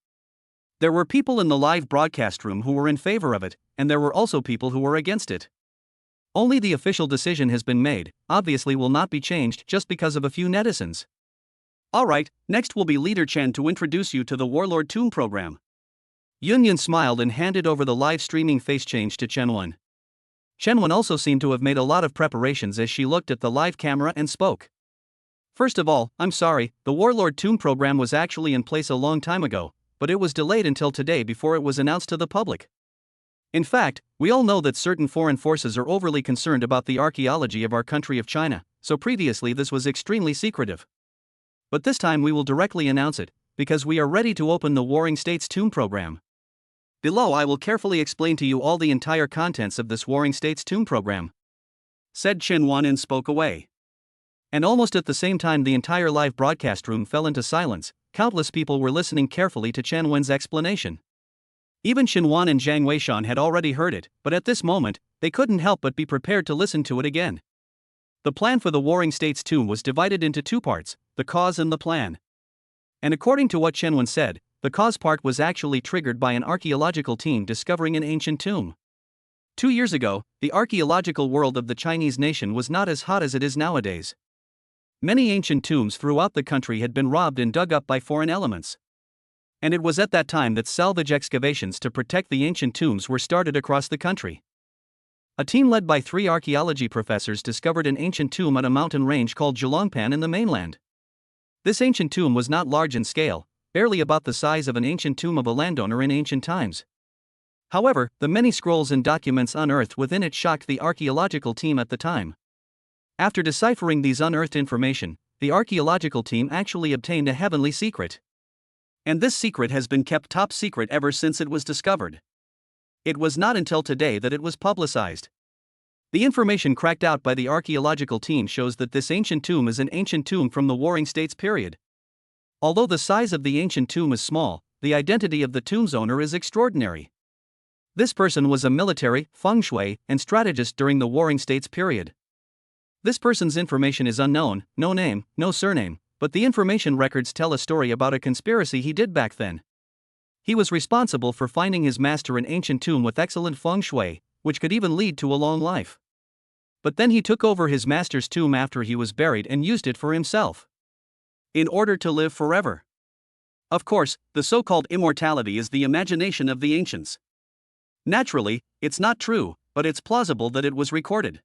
There were people in the live broadcast room who were in favor of it, and there were also people who were against it. Only the official decision has been made, obviously will not be changed just because of a few netizens. Alright, next will be Leader Chen to introduce you to the Warlord Tomb program. Yun smiled and handed over the live streaming face change to Chen. Chen also seemed to have made a lot of preparations as she looked at the live camera and spoke. First of all, I'm sorry, the Warlord Tomb program was actually in place a long time ago, but it was delayed until today before it was announced to the public. In fact, we all know that certain foreign forces are overly concerned about the archaeology of our country of China, so previously this was extremely secretive. But this time we will directly announce it, because we are ready to open the Warring States tomb program. Below I will carefully explain to you all the entire contents of this Warring States tomb program. Said Chen and spoke away. And almost at the same time the entire live broadcast room fell into silence. Countless people were listening carefully to Chen Wen's explanation. Even Xinhuan and Jiang Weishan had already heard it, but at this moment, they couldn't help but be prepared to listen to it again. The plan for the Warring States tomb was divided into 2 parts, the cause and the plan. And according to what Chen Wen said, the cause part was actually triggered by an archaeological team discovering an ancient tomb. 2 years ago, the archaeological world of the Chinese nation was not as hot as it is nowadays. Many ancient tombs throughout the country had been robbed and dug up by foreign elements. And it was at that time that salvage excavations to protect the ancient tombs were started across the country. A team led by 3 archaeology professors discovered an ancient tomb on a mountain range called Zhelongpan in the mainland. This ancient tomb was not large in scale, barely about the size of an ancient tomb of a landowner in ancient times. However, the many scrolls and documents unearthed within it shocked the archaeological team at the time. After deciphering these unearthed information, the archaeological team actually obtained a heavenly secret. And this secret has been kept top secret ever since it was discovered. It was not until today that it was publicized. The information cracked out by the archaeological team shows that this ancient tomb is an ancient tomb from the Warring States period. Although the size of the ancient tomb is small, the identity of the tomb's owner is extraordinary. This person was a military, feng shui, and strategist during the Warring States period. This person's information is unknown, no name, no surname, but the information records tell a story about a conspiracy he did back then. He was responsible for finding his master an ancient tomb with excellent feng shui, which could even lead to a long life. But then he took over his master's tomb after he was buried and used it for himself, in order to live forever. Of course, the so-called immortality is the imagination of the ancients. Naturally, it's not true, but it's plausible that it was recorded.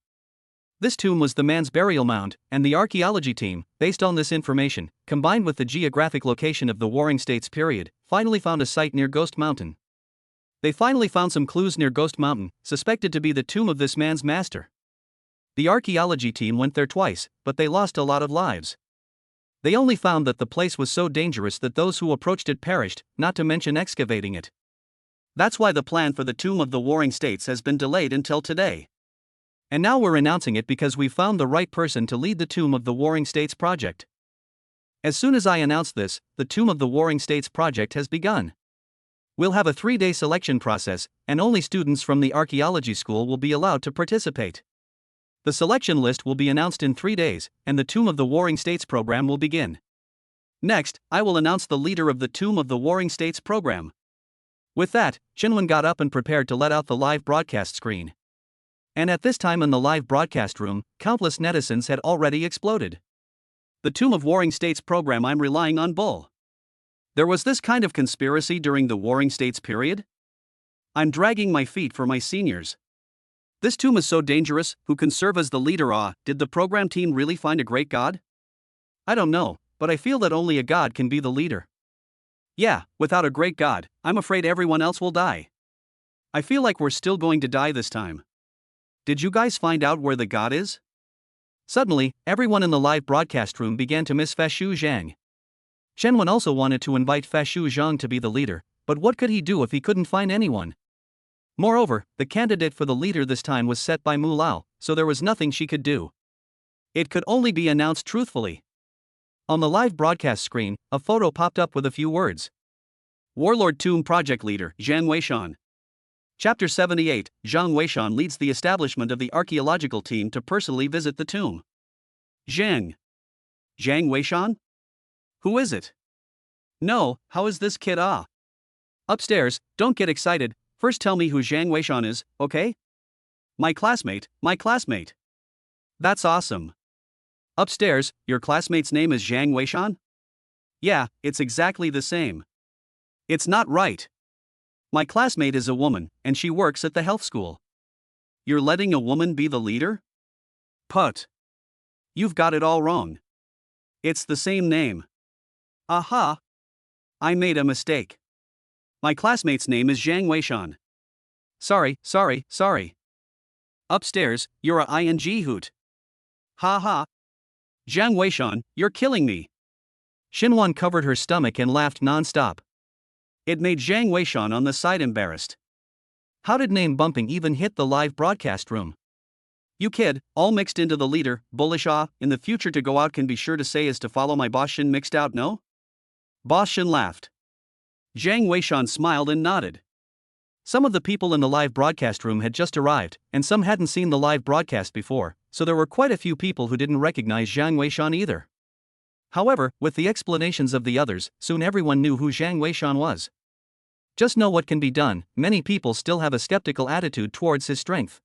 This tomb was the man's burial mound, and the archaeology team, based on this information, combined with the geographic location of the Warring States period, finally found a site near Ghost Mountain. They finally found some clues near Ghost Mountain, suspected to be the tomb of this man's master. The archaeology team went there twice, but they lost a lot of lives. They only found that the place was so dangerous that those who approached it perished, not to mention excavating it. That's why the plan for the Tomb of the Warring States has been delayed until today. And now we're announcing it because we found the right person to lead the Tomb of the Warring States project. As soon as I announce this, the Tomb of the Warring States project has begun. We'll have a 3-day selection process, and only students from the archaeology school will be allowed to participate. The selection list will be announced in 3 days, and the Tomb of the Warring States program will begin. Next, I will announce the leader of the Tomb of the Warring States program. With that, Chen got up and prepared to let out the live broadcast screen. And at this time in the live broadcast room, countless netizens had already exploded. The Tomb of Warring States program, I'm relying on bull. There was this kind of conspiracy during the Warring States period? I'm dragging my feet for my seniors. This tomb is so dangerous, who can serve as the leader? Did the program team really find a great god? I don't know, but I feel that only a god can be the leader. Yeah, without a great god, I'm afraid everyone else will die. I feel like we're still going to die this time. Did you guys find out where the god is? Suddenly, everyone in the live broadcast room began to miss Fashu Jeang. Chen also wanted to invite Fashu Jeang to be the leader, but what could he do if he couldn't find anyone? Moreover, the candidate for the leader this time was set by Mu Lao, so there was nothing she could do. It could only be announced truthfully. On the live broadcast screen, a photo popped up with a few words. Warlord Tomb Project Leader, Jiang Weishan. Chapter 78, Jiang Weishan leads the establishment of the archaeological team to personally visit the tomb. Jiang Weishan? Who is it? No, how is this kid? Upstairs, don't get excited, first tell me who Jiang Weishan is, okay? My classmate. That's awesome. Upstairs, your classmate's name is Jiang Weishan? Yeah, it's exactly the same. It's not right. My classmate is a woman, and she works at the health school. You're letting a woman be the leader? Put. You've got it all wrong. It's the same name. Aha! I made a mistake. My classmate's name is Jiang Weishan. Sorry. Upstairs, you're a ing hoot. Ha ha. Jiang Weishan, you're killing me. Xinhuan covered her stomach and laughed non-stop. It made Jiang Weishan on the side embarrassed. How did name bumping even hit the live broadcast room? You kid, all mixed into the leader, bullish. In the future to go out can be sure to say is to follow my boss Shin mixed out, no? Boss Shin laughed. Jiang Weishan smiled and nodded. Some of the people in the live broadcast room had just arrived, and some hadn't seen the live broadcast before, so there were quite a few people who didn't recognize Jiang Weishan either. However, with the explanations of the others, soon everyone knew who Jiang Weishan was. Just know what can be done, many people still have a skeptical attitude towards his strength.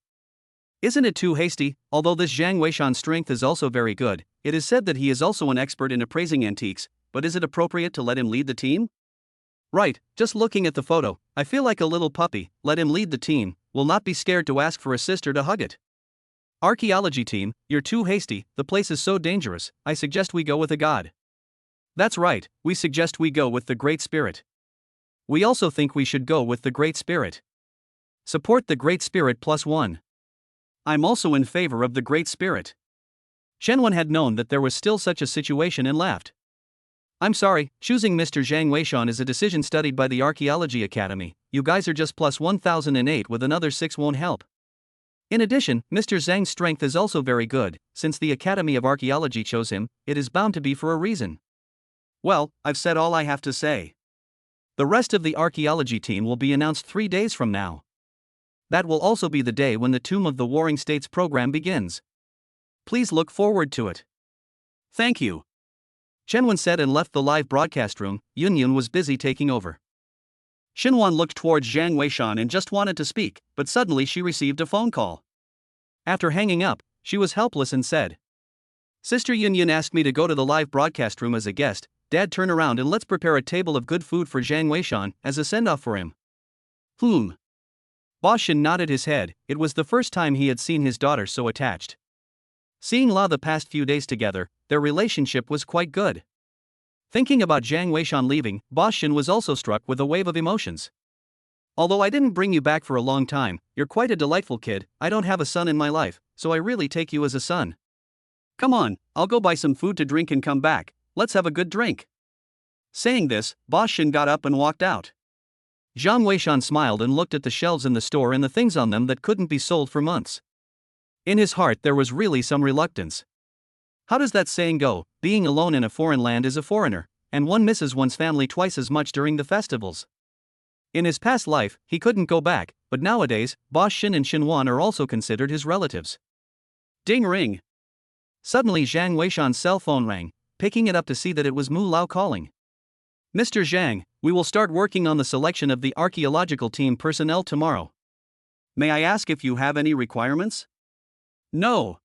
Isn't it too hasty? Although this Jiang Weishan's strength is also very good, it is said that he is also an expert in appraising antiques, but is it appropriate to let him lead the team? Right, just looking at the photo, I feel like a little puppy, let him lead the team, will not be scared to ask for a sister to hug it. Archaeology team, you're too hasty, the place is so dangerous, I suggest we go with a god. That's right, we suggest we go with the Great Spirit. We also think we should go with the Great Spirit. Support the Great Spirit +1. I'm also in favor of the Great Spirit. Shenwan had known that there was still such a situation and laughed. I'm sorry, choosing Mr. Zhang Weishan is a decision studied by the Archaeology Academy. You guys are just plus 1008 with another 6 won't help. In addition, Mr. Zhang's strength is also very good. Since the Academy of Archaeology chose him, it is bound to be for a reason. Well, I've said all I have to say. The rest of the archaeology team will be announced 3 days from now. That will also be the day when the Tomb of the Warring States program begins. Please look forward to it. Thank you. Chen said and left the live broadcast room. Yun was busy taking over. Xinhuan looked towards Zhang Weishan and just wanted to speak, but suddenly she received a phone call. After hanging up, she was helpless and said, Sister Yun asked me to go to the live broadcast room as a guest. Dad, turn around and let's prepare a table of good food for Zhang Weishan as a send-off for him. Boss Shin nodded his head. It was the first time he had seen his daughter so attached. Seeing La the past few days together, their relationship was quite good. Thinking about Zhang Weishan leaving, Boss Shin was also struck with a wave of emotions. Although I didn't bring you back for a long time, you're quite a delightful kid. I don't have a son in my life, so I really take you as a son. Come on, I'll go buy some food to drink and come back. Let's have a good drink. Saying this, Boss Shin got up and walked out. Zhang Weishan smiled and looked at the shelves in the store and the things on them that couldn't be sold for months. In his heart there was really some reluctance. How does that saying go? Being alone in a foreign land is a foreigner, and one misses one's family twice as much during the festivals. In his past life, he couldn't go back, but nowadays, Boss Shin and Xinhuan are also considered his relatives. Ding ring. Suddenly Zhang Weishan's cell phone rang. Picking it up to see that it was Mu Lao calling. Mr. Zhang, we will start working on the selection of the archaeological team personnel tomorrow. May I ask if you have any requirements? No.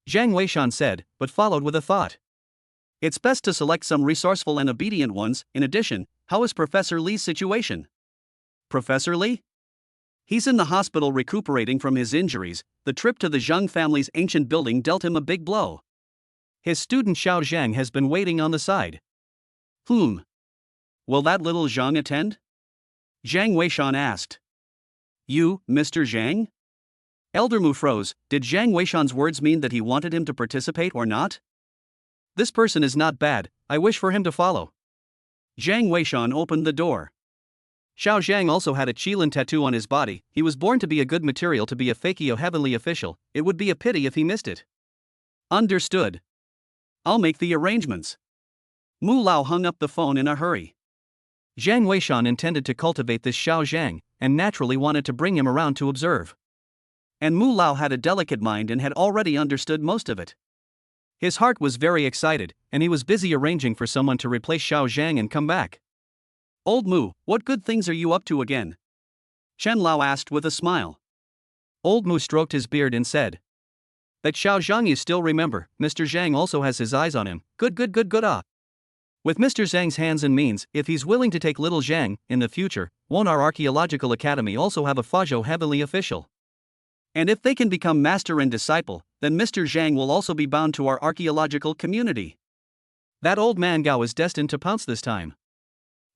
Zhang Weishan said, but followed with a thought. It's best to select some resourceful and obedient ones. In addition, how is Professor Li's situation? Professor Li? He's in the hospital recuperating from his injuries. The trip to the Jeang family's ancient building dealt him a big blow. His student Xiao Zhang has been waiting on the side. Will that little Jeang attend? Zhang Weishan asked. You, Mr. Zhang? Elder Mu froze. Did Zhang Weishan's words mean that he wanted him to participate or not? This person is not bad, I wish for him to follow. Zhang Weishan opened the door. Xiao Zhang also had a Qilin tattoo on his body. He was born to be a good material to be a Fakio heavenly official. It would be a pity if he missed it. Understood. I'll make the arrangements. Mu Lao hung up the phone in a hurry. Zhang Weishan intended to cultivate this Xiao Zhang, and naturally wanted to bring him around to observe. And Mu Lao had a delicate mind and had already understood most of it. His heart was very excited, and he was busy arranging for someone to replace Xiao Zhang and come back. Old Mu, what good things are you up to again? Chen Lao asked with a smile. Old Mu stroked his beard and said, That Xiao Zhang you still remember. Mr. Zhang also has his eyes on him. Good. With Mr. Zhang's hands and means, if he's willing to take little Zhang, in the future, won't our archaeological academy also have a Fazhou heavenly official? And if they can become master and disciple, then Mr. Zhang will also be bound to our archaeological community. That old man Gao is destined to pounce this time.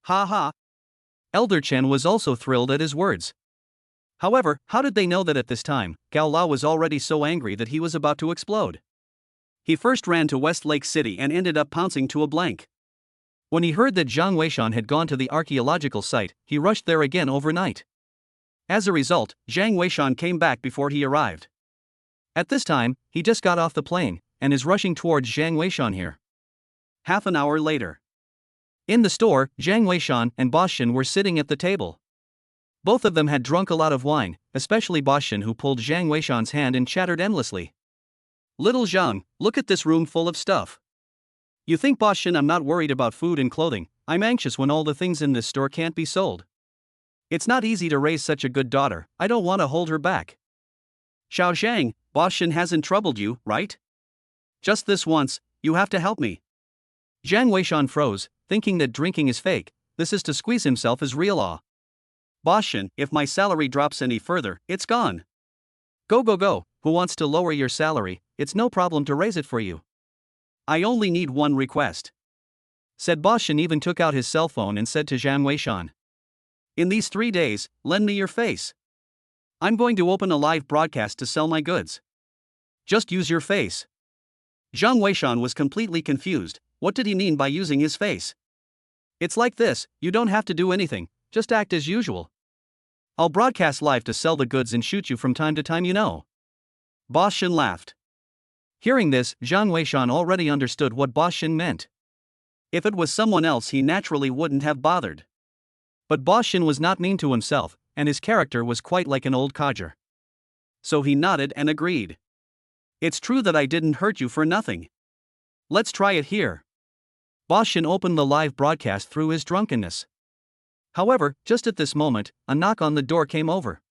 Ha ha. Elder Chen was also thrilled at his words. However, how did they know that at this time, Gao Lao was already so angry that he was about to explode? He first ran to West Lake City and ended up pouncing to a blank. When he heard that Zhang Weishan had gone to the archaeological site, he rushed there again overnight. As a result, Zhang Weishan came back before he arrived. At this time, he just got off the plane, and is rushing towards Zhang Weishan here. Half an hour later. In the store, Zhang Weishan and Boss Shin were sitting at the table. Both of them had drunk a lot of wine, especially Boss Shin, who pulled Zhang Weishan's hand and chattered endlessly. Little Zhang, look at this room full of stuff. You think, Boss Shin, I'm not worried about food and clothing. I'm anxious when all the things in this store can't be sold. It's not easy to raise such a good daughter. I don't want to hold her back. Xiao Zhang, Boss Shin hasn't troubled you, right? Just this once, you have to help me. Zhang Weishan froze, thinking that drinking is fake. This is to squeeze himself as real. Boss Shin, if my salary drops any further, it's gone. Go. Who wants to lower your salary? It's no problem to raise it for you. I only need one request, said Boss Shin. Even took out his cell phone and said to Zhang Weishan, In these 3 days, lend me your face. I'm going to open a live broadcast to sell my goods. Just use your face. Zhang Weishan was completely confused. What did he mean by using his face? It's like this, you don't have to do anything, just act as usual. I'll broadcast live to sell the goods and shoot you from time to time, you know. Boss Shin laughed. Hearing this, Zhang Weishan already understood what Boss Shin meant. If it was someone else, he naturally wouldn't have bothered. But Boss Shin was not mean to himself, and his character was quite like an old codger. So he nodded and agreed. It's true that I didn't hurt you for nothing. Let's try it here. Boss Shin opened the live broadcast through his drunkenness. However, just at this moment, a knock on the door came over,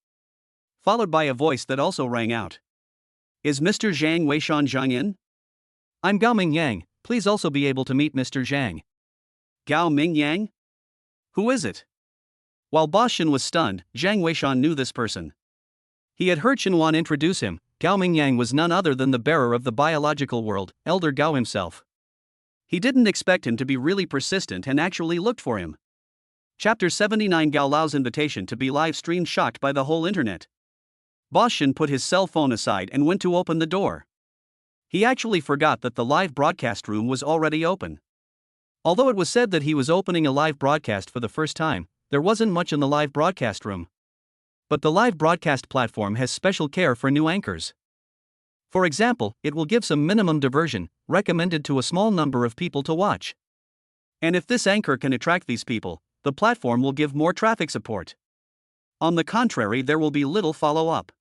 followed by a voice that also rang out. Is Mr. Zhang Weishan Zhang in? I'm Gao Ming Yang, please also be able to meet Mr. Zhang. Gao Ming Yang? Who is it? While Boss Shin was stunned, Zhang Weishan knew this person. He had heard Shinwan introduce him. Gao Ming Yang was none other than the bearer of the biological world, Elder Gao himself. He didn't expect him to be really persistent and actually looked for him. Chapter 79 Gao Lao's invitation to be live streamed shocked by the whole internet. Boss Shin put his cell phone aside and went to open the door. He actually forgot that the live broadcast room was already open. Although it was said that he was opening a live broadcast for the first time, there wasn't much in the live broadcast room. But the live broadcast platform has special care for new anchors. For example, it will give some minimum diversion, recommended to a small number of people to watch. And if this anchor can attract these people, the platform will give more traffic support. On the contrary, there will be little follow-up.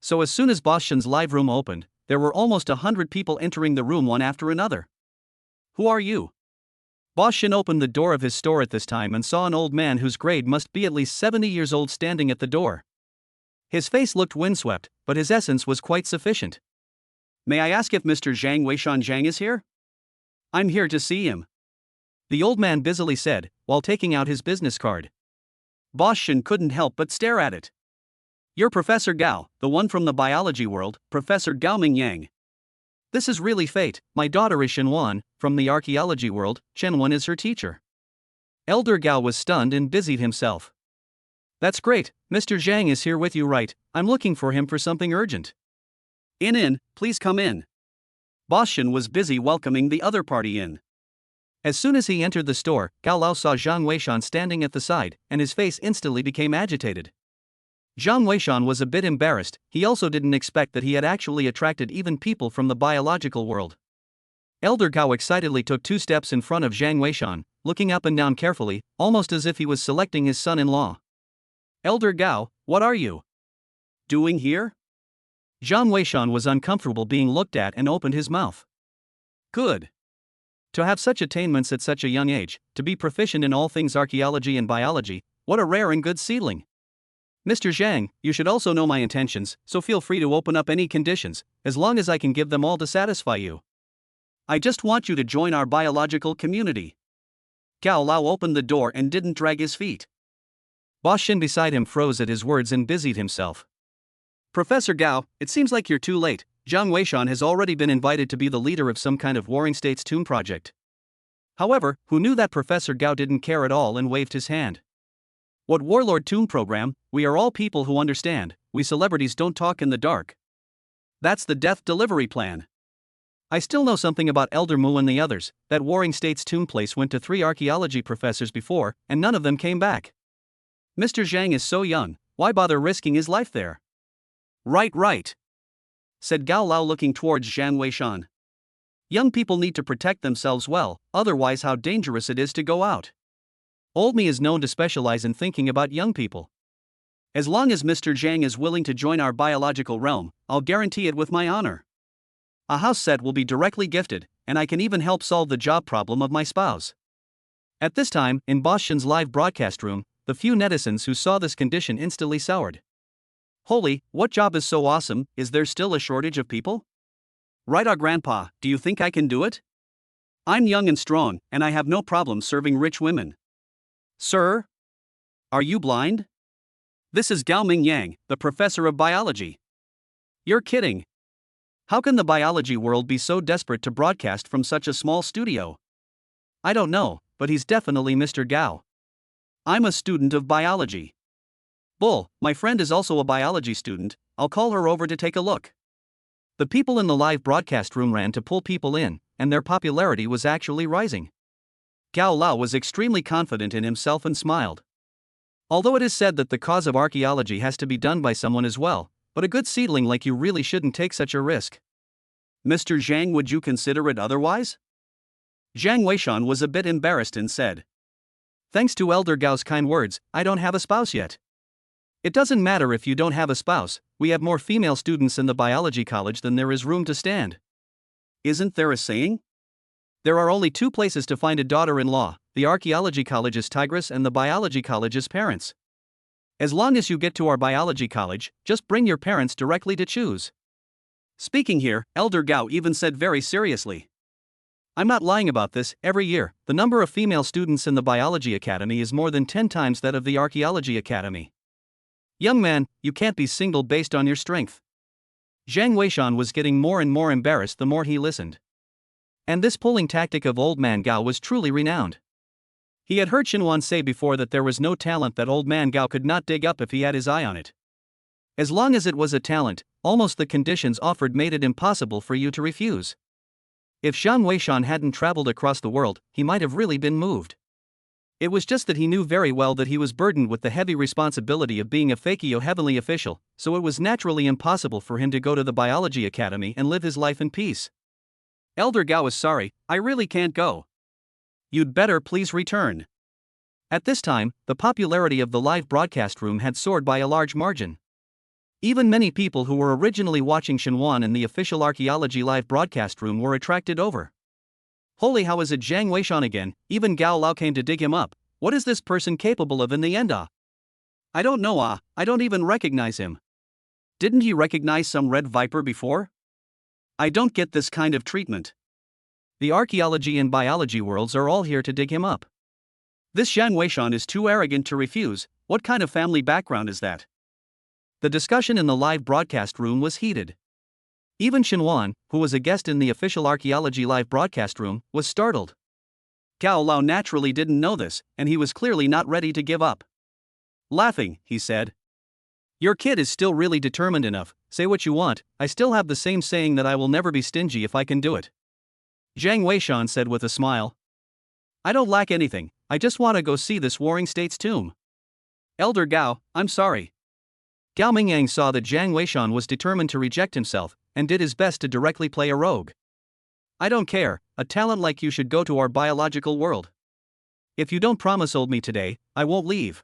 So as soon as Boss Shin's live room opened, there were almost 100 people entering the room one after another. Who are you? Boss Shin opened the door of his store at this time and saw an old man whose grade must be at least 70 years old standing at the door. His face looked windswept, but his essence was quite sufficient. May I ask if Mr. Zhang Weishan Zhang is here? I'm here to see him. The old man busily said, while taking out his business card. Boss Shin couldn't help but stare at it. You're Professor Gao, the one from the biology world, Professor Gao Ming Yang. This is really fate. My daughter is Shinwan, from the archaeology world. Chen is her teacher. Elder Gao was stunned and busied himself. That's great, Mr. Zhang is here with you, right? I'm looking for him for something urgent. In, please come in. Boss Shin was busy welcoming the other party in. As soon as he entered the store, Gao Lao saw Zhang Weishan standing at the side, and his face instantly became agitated. Zhang Weishan was a bit embarrassed. He also didn't expect that he had actually attracted even people from the biological world. Elder Gao excitedly took 2 steps in front of Zhang Weishan, looking up and down carefully, almost as if he was selecting his son-in-law. Elder Gao, what are you doing here? Zhang Weishan was uncomfortable being looked at and opened his mouth. Good. To have such attainments at such a young age, to be proficient in all things archaeology and biology, what a rare and good seedling. Mr. Zhang, you should also know my intentions, so feel free to open up any conditions, as long as I can give them all to satisfy you. I just want you to join our biological community. Gao Lao opened the door and didn't drag his feet. Boss Shin beside him froze at his words and busied himself. Professor Gao, it seems like you're too late. Zhang Weishan has already been invited to be the leader of some kind of Warring States tomb project. However, who knew that Professor Gao didn't care at all and waved his hand. What Warlord Tomb program? We are all people who understand. We celebrities don't talk in the dark. That's the death delivery plan. I still know something about Elder Mu and the others. That Warring States tomb place went to 3 archaeology professors before, and none of them came back. Mr. Zhang is so young, why bother risking his life there? Right, said Gao Lao looking towards Zhang Weishan. Young people need to protect themselves well, otherwise how dangerous it is to go out. Old Me is known to specialize in thinking about young people. As long as Mr. Zhang is willing to join our biological realm, I'll guarantee it with my honor. A house set will be directly gifted, and I can even help solve the job problem of my spouse. At this time, in Boss Shin's live broadcast room, the few netizens who saw this condition instantly soured. Holy, what job is so awesome? Is there still a shortage of people? Right, our grandpa, do you think I can do it? I'm young and strong, and I have no problem serving rich women. Sir? Are you blind? This is Gao Ming Yang, the professor of biology. You're kidding. How can the biology world be so desperate to broadcast from such a small studio? I don't know, but he's definitely Mr. Gao. I'm a student of biology. Bull, my friend is also a biology student. I'll call her over to take a look. The people in the live broadcast room ran to pull people in, and their popularity was actually rising. Gao Lao was extremely confident in himself and smiled. Although it is said that the cause of archaeology has to be done by someone as well, but a good seedling like you really shouldn't take such a risk. Mr. Jeang, would you consider it otherwise? Zhang Weishan was a bit embarrassed and said. Thanks to Elder Gao's kind words, I don't have a spouse yet. It doesn't matter if you don't have a spouse, we have more female students in the biology college than there is room to stand. Isn't there a saying? There are only two places to find a daughter-in-law, the archaeology college's tigress and the biology college's parents. As long as you get to our biology college, just bring your parents directly to choose. Speaking here, Elder Gao even said very seriously. I'm not lying about this, every year, the number of female students in the biology academy is more than 10 times that of the archaeology academy. Young man, you can't be single based on your strength. Zhang Weishan was getting more and more embarrassed the more he listened. And this pulling tactic of old man Gao was truly renowned. He had heard Xinhuan say before that there was no talent that old man Gao could not dig up if he had his eye on it. As long as it was a talent, almost the conditions offered made it impossible for you to refuse. If Zhang Weishan hadn't traveled across the world, he might have really been moved. It was just that he knew very well that he was burdened with the heavy responsibility of being a Fakio heavenly official, so it was naturally impossible for him to go to the biology academy and live his life in peace. Elder Gao is sorry, I really can't go. You'd better please return. At this time, the popularity of the live broadcast room had soared by a large margin. Even many people who were originally watching Xinhuan in the official archaeology live broadcast room were attracted over. Holy, how is it Zhang Weishan again? Even Gao Lao came to dig him up. What is this person capable of in the end? I don't know. I don't even recognize him. Didn't he recognize some red viper before? I don't get this kind of treatment. The archaeology and biology worlds are all here to dig him up. This Zhang Weishan is too arrogant to refuse. What kind of family background is that? The discussion in the live broadcast room was heated. Even Xinhuan, who was a guest in the official archaeology live broadcast room, was startled. Gao Lao naturally didn't know this, and he was clearly not ready to give up. Laughing, he said. Your kid is still really determined enough, say what you want, I still have the same saying that I will never be stingy if I can do it. Zhang Weishan said with a smile. I don't lack anything, I just want to go see this Warring States tomb. Elder Gao, I'm sorry. Gao Mingyang saw that Zhang Weishan was determined to reject himself, and did his best to directly play a rogue. I don't care, a talent like you should go to our biological world. If you don't promise old me today, I won't leave.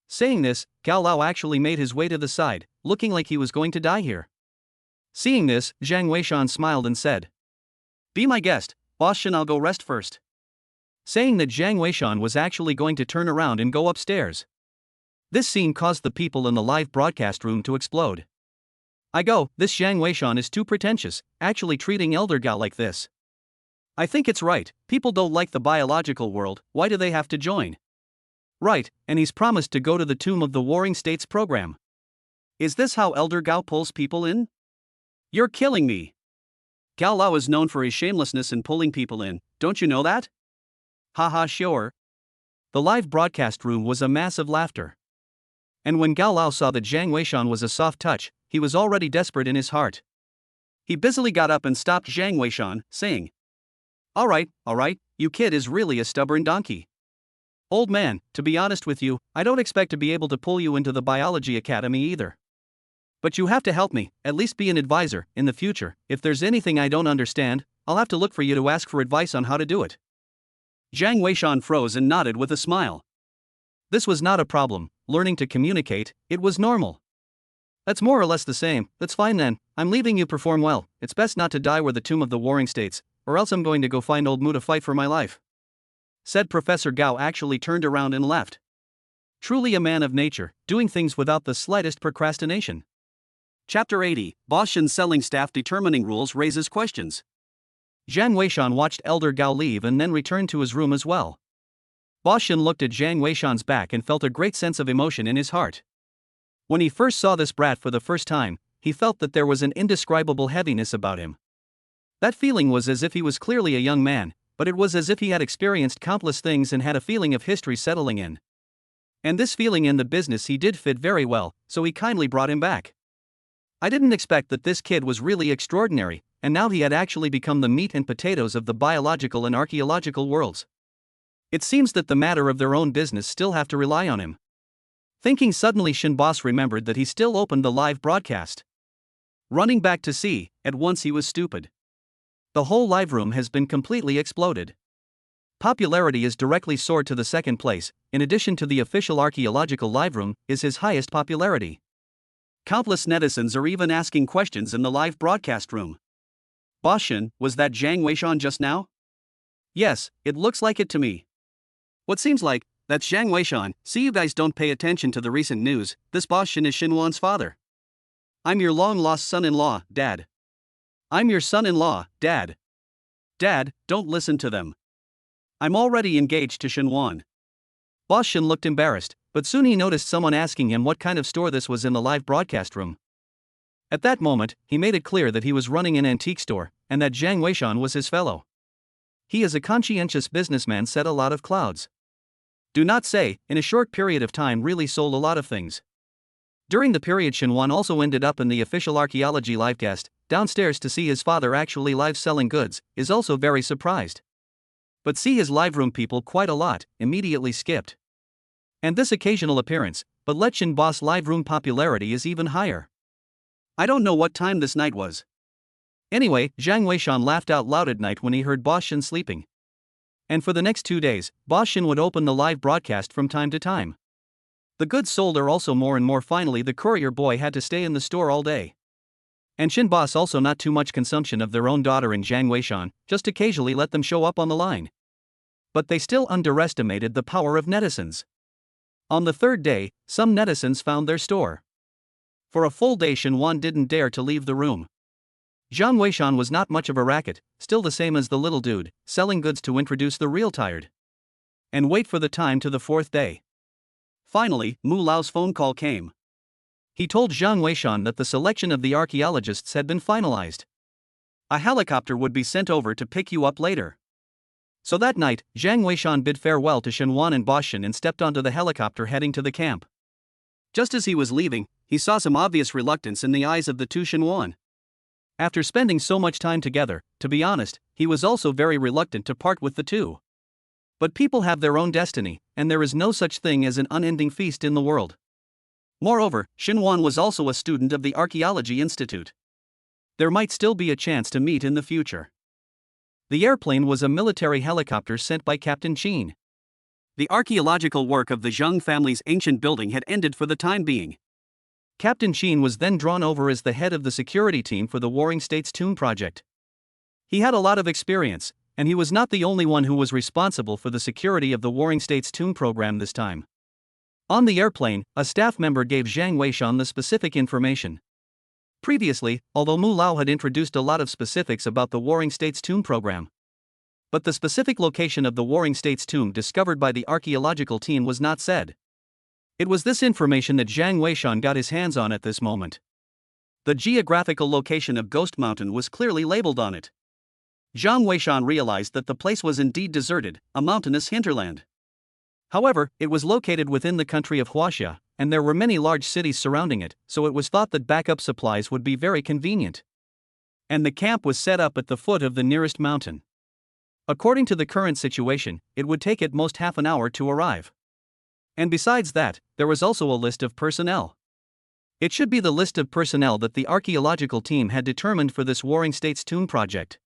Saying this, Gao Lao actually made his way to the side, looking like he was going to die here. Seeing this, Zhang Weishan smiled and said, Be my guest, boss Shen, I'll go rest first. Saying that Zhang Weishan was actually going to turn around and go upstairs. This scene caused the people in the live broadcast room to explode. I go, this Zhang Weishan is too pretentious, actually treating Elder Gao like this. I think it's right, people don't like the biological world, why do they have to join? Right, and he's promised to go to the Tomb of the Warring States program. Is this how Elder Gao pulls people in? You're killing me. Gao Lao is known for his shamelessness in pulling people in, don't you know that? Haha, sure. The live broadcast room was a mass of laughter. And when Gao Lao saw that Zhang Weishan was a soft touch, he was already desperate in his heart. He busily got up and stopped Zhang Weishan, saying, All right, you kid is really a stubborn donkey. Old man, to be honest with you, I don't expect to be able to pull you into the biology academy either. But you have to help me, at least be an advisor, in the future. If there's anything I don't understand, I'll have to look for you to ask for advice on how to do it. Zhang Weishan froze and nodded with a smile. This was not a problem, learning to communicate, it was normal. That's more or less the same, that's fine then, I'm leaving you perform well, it's best not to die where the Tomb of the Warring States, or else I'm going to go find old Mu to fight for my life. Said Professor Gao actually turned around and left. Truly a man of nature, doing things without the slightest procrastination. Chapter 80, Boss Shen's selling staff determining rules raises questions. Zhang Weishan watched Elder Gao leave and then returned to his room as well. Boss Shen looked at Zhang Weishan's back and felt a great sense of emotion in his heart. When he first saw this brat for the first time, he felt that there was an indescribable heaviness about him. That feeling was as if he was clearly a young man, but it was as if he had experienced countless things and had a feeling of history settling in. And this feeling in the business he did fit very well, so he kindly brought him back. I didn't expect that this kid was really extraordinary, and now he had actually become the meat and potatoes of the biological and archaeological worlds. It seems that the matter of their own business still have to rely on him. Thinking suddenly, Shin Boss remembered that he still opened the live broadcast. Running back to see, at once he was stupid. The whole live room has been completely exploded. Popularity is directly soared to the second place, in addition to the official archaeological live room, is his highest popularity. Countless netizens are even asking questions in the live broadcast room. Boss Shin, was that Jeang Weishan just now? Yes, it looks like it to me. What seems like, that's Jeang Weishan. See, you guys don't pay attention to the recent news. This Boss Shin is Shinwan's father. I'm your long-lost son-in-law, Dad. I'm your son-in-law, Dad. Dad, don't listen to them. I'm already engaged to Shinwan. Boss Shin looked embarrassed, but soon he noticed someone asking him what kind of store this was in the live broadcast room. At that moment, he made it clear that he was running an antique store, and that Jeang Weishan was his fellow. He is a conscientious businessman, set a lot of clouds. Do not say, in a short period of time really sold a lot of things. During the period, Shinwan also ended up in the official archaeology livecast, downstairs to see his father actually live selling goods, is also very surprised. But see his live room people quite a lot, immediately skipped. And this occasional appearance, but let Shin Boss live room popularity is even higher. I don't know what time this night was. Anyway, Jeang Weishan laughed out loud at night when he heard Boss Shin sleeping. And for the next 2 days, Boss Shin would open the live broadcast from time to time. The goods sold are also more and more. Finally, the courier boy had to stay in the store all day. And Shin Boss also not too much consumption of their own daughter in Jeang Weishan, just occasionally let them show up on the line. But they still underestimated the power of netizens. On the third day, some netizens found their store. For a full day, Shinwan didn't dare to leave the room. Jeang Weishan was not much of a racket, still the same as the little dude, selling goods to introduce the real tired. And wait for the time to the fourth day. Finally, Mu Lao's phone call came. He told Jeang Weishan that the selection of the archaeologists had been finalized. A helicopter would be sent over to pick you up later. So that night, Jeang Weishan bid farewell to Shinwan and Boss Shin and stepped onto the helicopter heading to the camp. Just as he was leaving, he saw some obvious reluctance in the eyes of the two Shinwan. After spending so much time together, to be honest, he was also very reluctant to part with the two. But people have their own destiny, and there is no such thing as an unending feast in the world. Moreover, Shinwan was also a student of the Archaeology Institute. There might still be a chance to meet in the future. The airplane was a military helicopter sent by Captain Chen. The archaeological work of the Jeang family's ancient building had ended for the time being. Captain Chen was then drawn over as the head of the security team for the Warring States Tomb project. He had a lot of experience, and he was not the only one who was responsible for the security of the Warring States Tomb program this time. On the airplane, a staff member gave Jeang Weishan the specific information. Previously, although Mu Lao had introduced a lot of specifics about the Warring States Tomb program, but the specific location of the Warring States Tomb discovered by the archaeological team was not said. It was this information that Jeang Weishan got his hands on at this moment. The geographical location of Ghost Mountain was clearly labeled on it. Jeang Weishan realized that the place was indeed deserted, a mountainous hinterland. However, it was located within the country of Huaxia, and there were many large cities surrounding it, so it was thought that backup supplies would be very convenient. And the camp was set up at the foot of the nearest mountain. According to the current situation, it would take at most half an hour to arrive. And besides that, there was also a list of personnel. It should be the list of personnel that the archaeological team had determined for this Warring States Tomb project.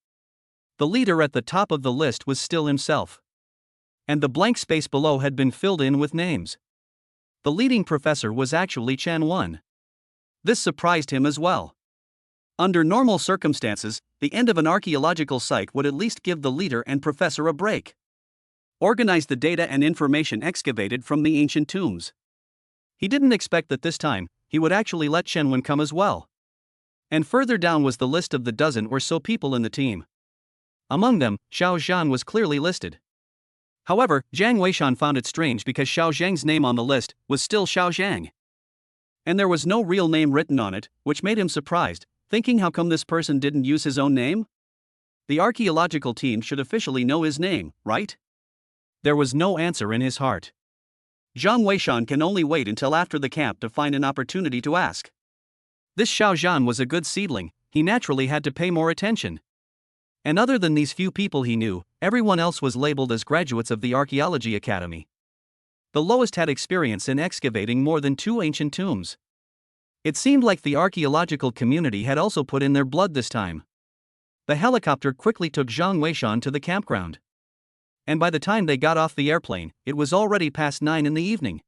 The leader at the top of the list was still himself. And the blank space below had been filled in with names. The leading professor was actually Chen 1. This surprised him as well. Under normal circumstances, the end of an archaeological site would at least give the leader and professor a break. Organize the data and information excavated from the ancient tombs. He didn't expect that this time, he would actually let Chen 1 come as well. And further down was the list of the dozen or so people in the team. Among them, Xiao Zhan was clearly listed. However, Jeang Weishan found it strange because Xiao Zhang's name on the list was still Xiao Zhang. And there was no real name written on it, which made him surprised, thinking how come this person didn't use his own name? The archaeological team should officially know his name, right? There was no answer in his heart. Jeang Weishan can only wait until after the camp to find an opportunity to ask. This Xiao Zhan was a good seedling, he naturally had to pay more attention. And other than these few people he knew, everyone else was labeled as graduates of the Archaeology Academy. The lowest had experience in excavating more than 2 ancient tombs. It seemed like the archaeological community had also put in their blood this time. The helicopter quickly took Zhang Weishan to the campground. And by the time they got off the airplane, it was already past 9 in the evening.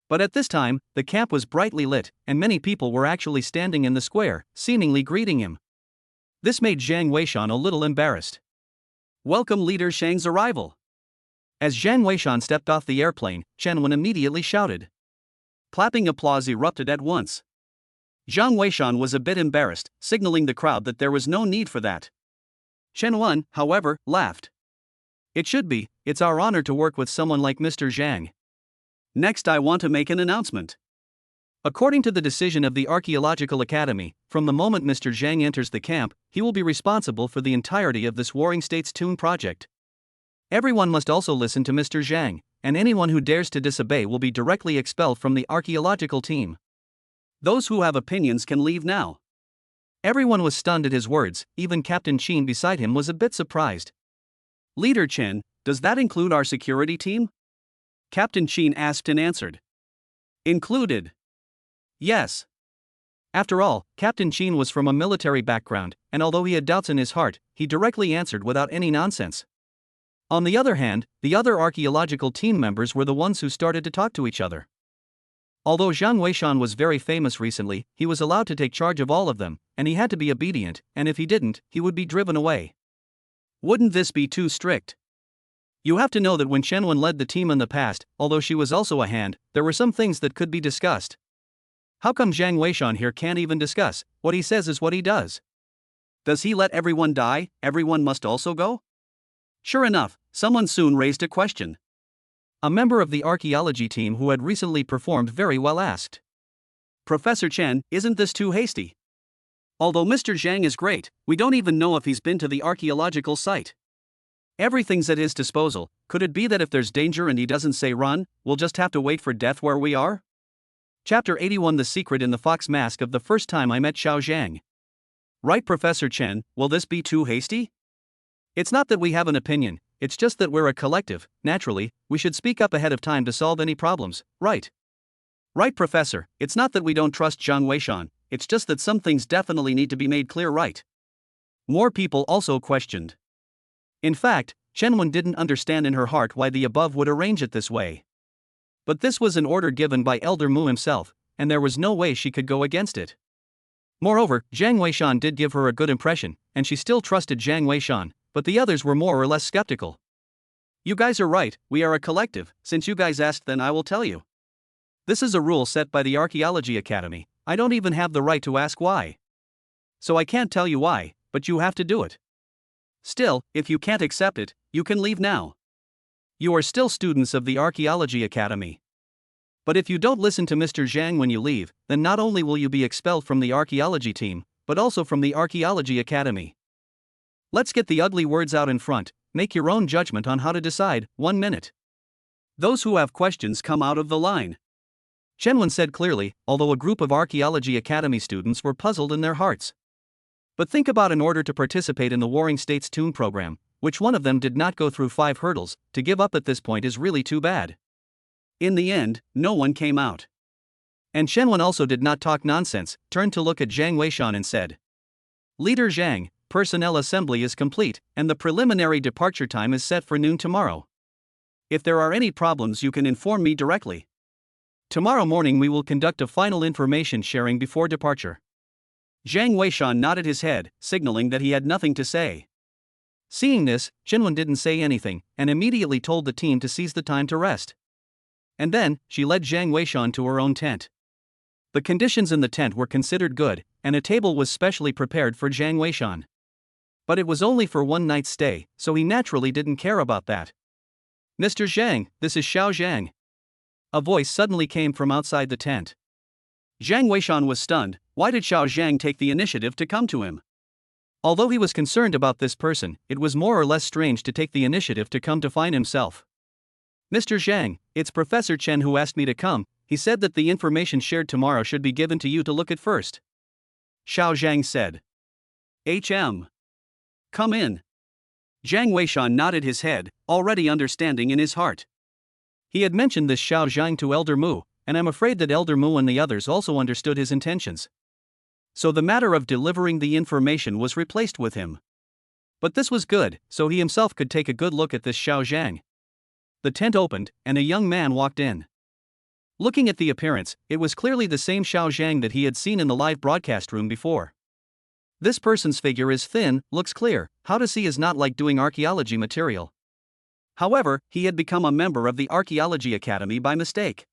But at this time, the camp was brightly lit, and many people were actually standing in the square, seemingly greeting him. This made Zhang Weishan a little embarrassed. Welcome Leader Shang's arrival. As Zhang Weishan stepped off the airplane, Chen Wen immediately shouted. Clapping applause erupted at once. Zhang Weishan was a bit embarrassed, signaling the crowd that there was no need for that. Chen Wen, however, laughed. It should be, it's our honor to work with someone like Mr. Zhang. Next I want to make an announcement. According to the decision of the Archaeological Academy, from the moment Mr. Zhang enters the camp, he will be responsible for the entirety of this Warring States Tomb project. Everyone must also listen to Mr. Zhang, and anyone who dares to disobey will be directly expelled from the archaeological team. Those who have opinions can leave now. Everyone was stunned at his words, even Captain Chen beside him was a bit surprised. Leader Chen, does that include our security team? Captain Chen asked and answered. Included. Yes. After all, Captain Chen was from a military background, and although he had doubts in his heart, he directly answered without any nonsense. On the other hand, the other archaeological team members were the ones who started to talk to each other. Although Zhang Weishan was very famous recently, he was allowed to take charge of all of them, and he had to be obedient, and if he didn't, he would be driven away. Wouldn't this be too strict? You have to know that when Chen Wen led the team in the past, although she was also a hand, there were some things that could be discussed. How come Zhang Weishan here can't even discuss? What he says is what he does. Does he let everyone die? Everyone must also go? Sure enough, someone soon raised a question. A member of the archaeology team who had recently performed very well asked. Professor Chen, isn't this too hasty? Although Mr. Zhang is great, we don't even know if he's been to the archaeological site. Everything's at his disposal. Could it be that if there's danger and he doesn't say run, we'll just have to wait for death where we are? Chapter 81 The Secret in the Fox Mask of the First Time I Met Xiao Zhang. Right, Professor Chen, will this be too hasty? It's not that we have an opinion, it's just that we're a collective. Naturally, we should speak up ahead of time to solve any problems, right? Right, Professor, it's not that we don't trust Zhang Weishan, it's just that some things definitely need to be made clear, right? More people also questioned. In fact, Chen Wen didn't understand in her heart why the above would arrange it this way. But this was an order given by Elder Mu himself, and there was no way she could go against it. Moreover, Zhang Weishan did give her a good impression, and she still trusted Zhang Weishan, but the others were more or less skeptical. You guys are right, we are a collective. Since you guys asked, then I will tell you. This is a rule set by the Archaeology Academy. I don't even have the right to ask why. So I can't tell you why, but you have to do it. Still, if you can't accept it, you can leave now. You are still students of the Archaeology Academy. But if you don't listen to Mr. Zhang when you leave, then not only will you be expelled from the archaeology team, but also from the Archaeology Academy. Let's get the ugly words out in front, make your own judgment on how to decide. 1 minute. Those who have questions come out of the line. Chen Wen said clearly, although a group of Archaeology Academy students were puzzled in their hearts. But think about in order to participate in the Warring States Tomb program, which one of them did not go through 5 hurdles, to give up at this point is really too bad. In the end, no one came out. And Chen Wen also did not talk nonsense, turned to look at Zhang Weishan and said, Leader Zhang, personnel assembly is complete, and the preliminary departure time is set for noon tomorrow. If there are any problems you can inform me directly. Tomorrow morning we will conduct a final information sharing before departure. Zhang Weishan nodded his head, signaling that he had nothing to say. Seeing this, Chen Wen didn't say anything, and immediately told the team to seize the time to rest. And then, she led Zhang Weishan to her own tent. The conditions in the tent were considered good, and a table was specially prepared for Zhang Weishan. But it was only for 1 night's stay, so he naturally didn't care about that. Mr. Zhang, this is Xiao Zhang. A voice suddenly came from outside the tent. Zhang Weishan was stunned. Why did Xiao Zhang take the initiative to come to him? Although he was concerned about this person, it was more or less strange to take the initiative to come to find himself. Mr. Zhang, it's Professor Chen who asked me to come. He said that the information shared tomorrow should be given to you to look at first. Xiao Zhang said. HM. Come in. Jiang Weishan nodded his head, already understanding in his heart. He had mentioned this Xiao Zhang to Elder Mu, and I'm afraid that Elder Mu and the others also understood his intentions. So the matter of delivering the information was replaced with him. But this was good, so he himself could take a good look at this Xiao Zhang. The tent opened, and a young man walked in. Looking at the appearance, it was clearly the same Xiao Zhang that he had seen in the live broadcast room before. This person's figure is thin, looks clear, how to see is not like doing archaeology material. However, he had become a member of the Archaeology Academy by mistake.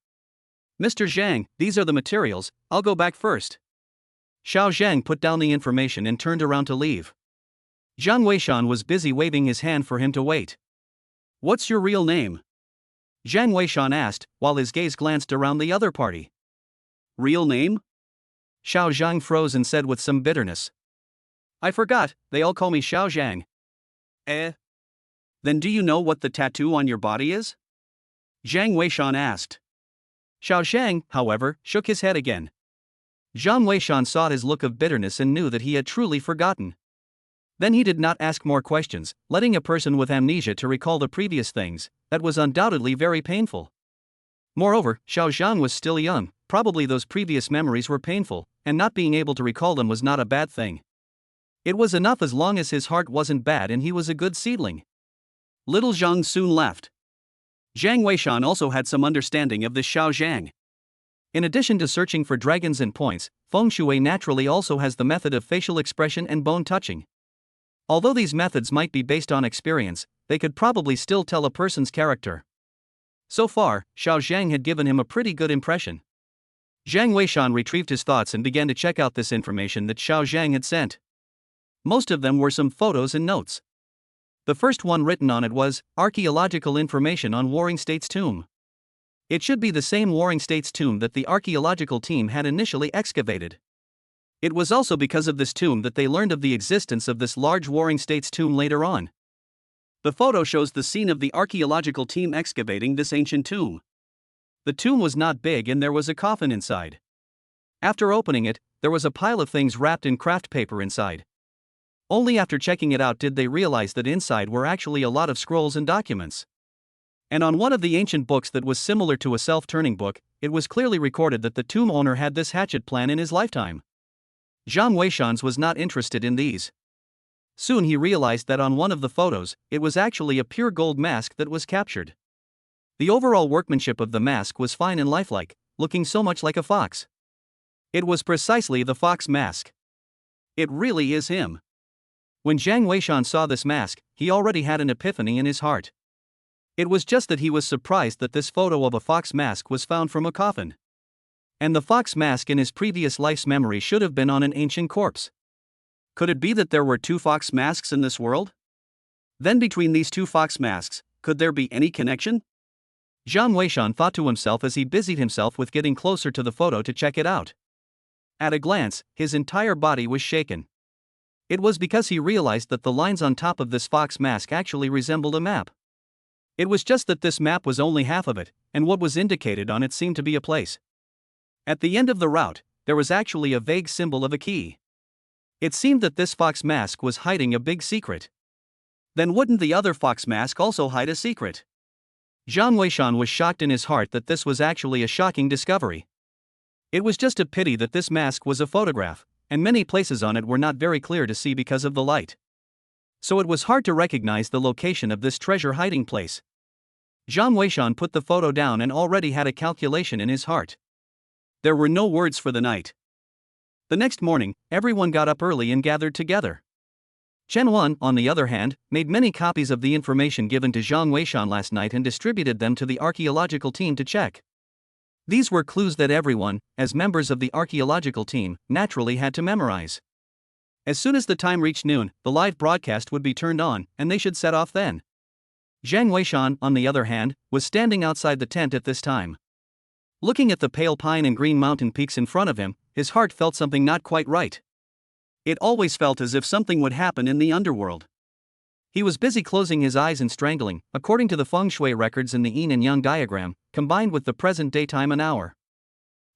Mr. Zhang, these are the materials, I'll go back first. Xiao Zhang put down the information and turned around to leave. Jiang Weishan was busy waving his hand for him to wait. What's your real name? Jiang Weishan asked, while his gaze glanced around the other party. Real name? Xiao Zhang froze and said with some bitterness. I forgot, they all call me Xiao Zhang. Then do you know what the tattoo on your body is? Jiang Weishan asked. Xiao Zhang, however, shook his head again. Jiang Weishan saw his look of bitterness and knew that he had truly forgotten. Then he did not ask more questions, letting a person with amnesia to recall the previous things, that was undoubtedly very painful. Moreover, Xiao Zhang was still young, probably those previous memories were painful, and not being able to recall them was not a bad thing. It was enough as long as his heart wasn't bad and he was a good seedling. Little Zhang soon left. Jiang Weishan also had some understanding of this Xiao Zhang. In addition to searching for dragons and points, Feng Shui naturally also has the method of facial expression and bone touching. Although these methods might be based on experience, they could probably still tell a person's character. So far, Xiao Zhang had given him a pretty good impression. Jiang Weishan retrieved his thoughts and began to check out this information that Xiao Zhang had sent. Most of them were some photos and notes. The first one written on it was, Archaeological information on Warring States tomb. It should be the same Warring States tomb that the archaeological team had initially excavated. It was also because of this tomb that they learned of the existence of this large Warring States tomb later on. The photo shows the scene of the archaeological team excavating this ancient tomb. The tomb was not big and there was a coffin inside. After opening it, there was a pile of things wrapped in craft paper inside. Only after checking it out did they realize that inside were actually a lot of scrolls and documents. And on one of the ancient books that was similar to a self-turning book, it was clearly recorded that the tomb owner had this hatchet plan in his lifetime. Jiang Weishan's was not interested in these. Soon he realized that on one of the photos, it was actually a pure gold mask that was captured. The overall workmanship of the mask was fine and lifelike, looking so much like a fox. It was precisely the fox mask. It really is him. When Jiang Weishan saw this mask, he already had an epiphany in his heart. It was just that he was surprised that this photo of a fox mask was found from a coffin. And the fox mask in his previous life's memory should have been on an ancient corpse. Could it be that there were two fox masks in this world? Then between these two fox masks, could there be any connection? Jiang Weishan thought to himself as he busied himself with getting closer to the photo to check it out. At a glance, his entire body was shaken. It was because he realized that the lines on top of this fox mask actually resembled a map. It was just that this map was only half of it, and what was indicated on it seemed to be a place. At the end of the route, there was actually a vague symbol of a key. It seemed that this fox mask was hiding a big secret. Then wouldn't the other fox mask also hide a secret? Jiang Weishan was shocked in his heart that this was actually a shocking discovery. It was just a pity that this mask was a photograph, and many places on it were not very clear to see because of the light. So it was hard to recognize the location of this treasure hiding place. Jiang Weishan put the photo down and already had a calculation in his heart. There were no words for the night. The next morning, everyone got up early and gathered together. Chen, on the other hand, made many copies of the information given to Jiang Weishan last night and distributed them to the archaeological team to check. These were clues that everyone, as members of the archaeological team, naturally had to memorize. As soon as the time reached noon, the live broadcast would be turned on, and they should set off then. Jiang Weishan, on the other hand, was standing outside the tent at this time. Looking at the pale pine and green mountain peaks in front of him, his heart felt something not quite right. It always felt as if something would happen in the underworld. He was busy closing his eyes and strangling, according to the feng shui records in the yin and yang diagram, combined with the present daytime and hour.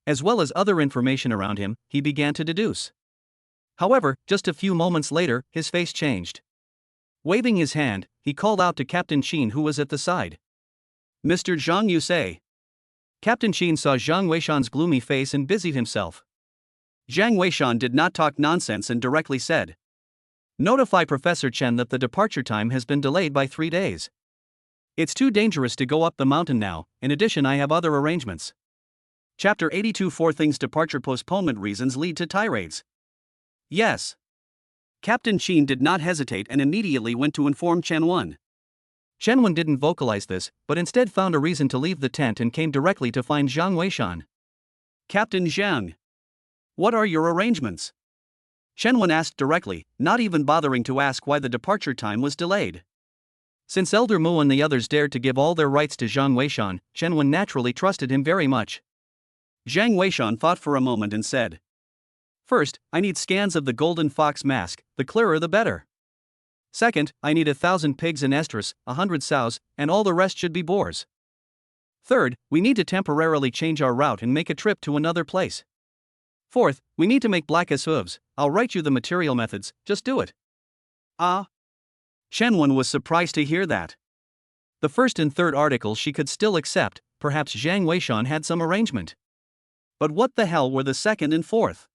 As well as other information around him, he began to deduce. However, just a few moments later, his face changed. Waving his hand, he called out to Captain Chen, who was at the side. Mr. Jeang, you say? Captain Chen saw Jiang Weishan's gloomy face and busied himself. Jiang Weishan did not talk nonsense and directly said, "Notify Professor Chen that the departure time has been delayed by 3 days. It's too dangerous to go up the mountain now, in addition I have other arrangements." Chapter 82 4 Things Departure Postponement Reasons Lead to Tirades. Yes. Captain Chen did not hesitate and immediately went to inform Chen Wen. Chen Wen didn't vocalize this, but instead found a reason to leave the tent and came directly to find Jiang Weishan. Captain Jiang, what are your arrangements? Chen Wen asked directly, not even bothering to ask why the departure time was delayed. Since Elder Mu and the others dared to give all their rights to Jiang Weishan, Chen Wen naturally trusted him very much. Jiang Weishan thought for a moment and said, "First, I need scans of the golden fox mask, the clearer the better. Second, I need 1,000 pigs and estrus, 100 sows, and all the rest should be boars. Third, we need to temporarily change our route and make a trip to another place. Fourth, we need to make black as hooves. I'll write you the material methods, just do it." Ah. Chen Wen was surprised to hear that. The first and third articles she could still accept, perhaps Jiang Weishan had some arrangement. But what the hell were the second and fourth?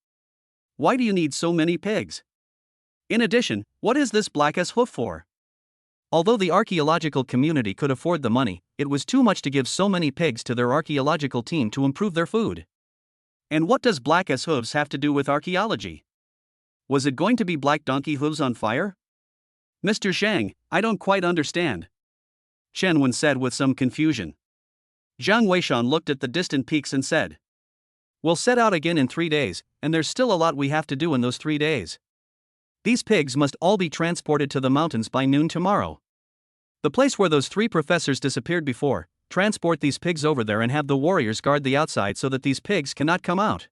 Why do you need so many pigs? In addition, what is this black as hoof for? Although the archaeological community could afford the money, it was too much to give so many pigs to their archaeological team to improve their food. And what does black as hooves have to do with archaeology? Was it going to be black donkey hooves on fire? Mr. Zhang, I don't quite understand, Chen Wen said with some confusion. Jiang Weishan looked at the distant peaks and said, "We'll set out again in 3 days, and there's still a lot we have to do in those 3 days. These pigs must all be transported to the mountains by noon tomorrow. The place where those 3 professors disappeared before, transport these pigs over there and have the warriors guard the outside so that these pigs cannot come out.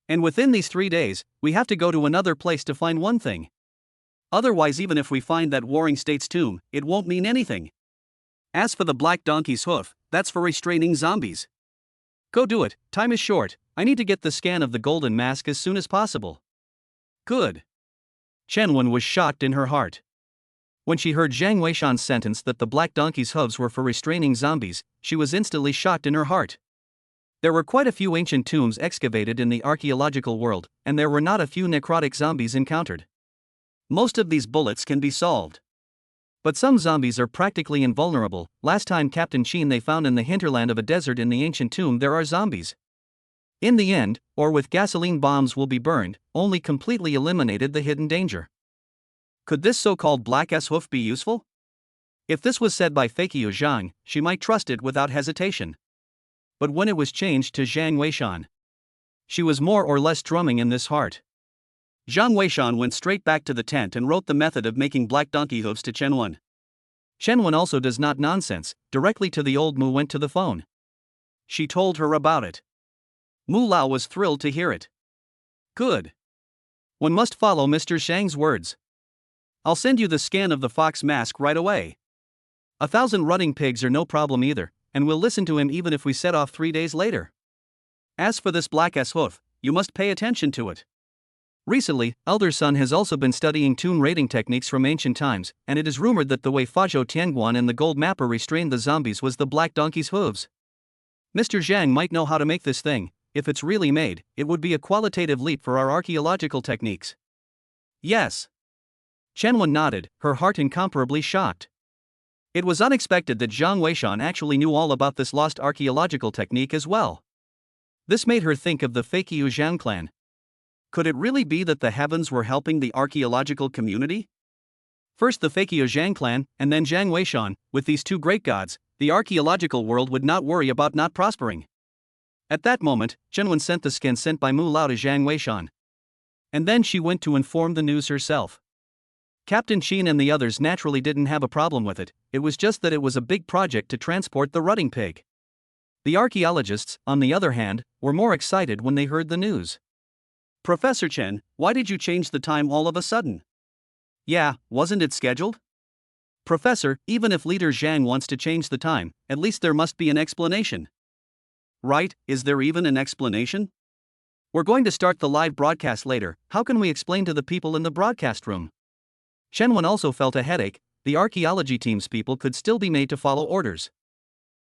And within these 3 days, we have to go to another place to find one thing. Otherwise, even if we find that warring state's tomb, it won't mean anything. As for the black donkey's hoof, that's for restraining zombies. Go do it, time is short, I need to get the scan of the golden mask as soon as possible." Good. Chen Wen was shocked in her heart. When she heard Jiang Weishan's sentence that the black donkey's hooves were for restraining zombies, she was instantly shocked in her heart. There were quite a few ancient tombs excavated in the archaeological world, and there were not a few necrotic zombies encountered. Most of these bullets can be solved. But some zombies are practically invulnerable. Last time Captain Chen they found in the hinterland of a desert in the ancient tomb there are zombies. In the end, or with gasoline bombs will be burned, only completely eliminated the hidden danger. Could this so-called black S hoof be useful? If this was said by Fakio Zhang, she might trust it without hesitation. But when it was changed to Jiang Weishan, she was more or less drumming in this heart. Jiang Weishan went straight back to the tent and wrote the method of making black donkey hooves to Chen Wen. Chen Wen also does not nonsense, directly to the old Mu went to the phone. She told her about it. Mu Lao was thrilled to hear it. Good. One must follow Mr. Zhang's words. I'll send you the scan of the fox mask right away. 1,000 rutting pigs are no problem either, and we'll listen to him even if we set off 3 days later. As for this black S hoof, you must pay attention to it. Recently, Elder Sun has also been studying tune raiding techniques from ancient times, and it is rumored that the way Fazhou Tianguan and the Gold Mapper restrained the zombies was the black donkey's hooves. Mr. Zhang might know how to make this thing. If it's really made, it would be a qualitative leap for our archaeological techniques. Yes. Chen Wen nodded, her heart incomparably shocked. It was unexpected that Jiang Weishan actually knew all about this lost archaeological technique as well. This made her think of the Fakio Zhang clan. Could it really be that the heavens were helping the archaeological community? First the Fakio Zhang clan, and then Jiang Weishan. With these 2 great gods, the archaeological world would not worry about not prospering. At that moment, Chen Wen sent the skin sent by Mu Lao to Jiang Weishan. And then she went to inform the news herself. Captain Chen and the others naturally didn't have a problem with it, it was just that it was a big project to transport the rutting pig. The archaeologists, on the other hand, were more excited when they heard the news. Professor Chen, why did you change the time all of a sudden? Yeah, wasn't it scheduled? Professor, even if Leader Zhang wants to change the time, at least there must be an explanation. Right, is there even an explanation? We're going to start the live broadcast later, how can we explain to the people in the broadcast room? Chen also felt a headache, the archaeology team's people could still be made to follow orders.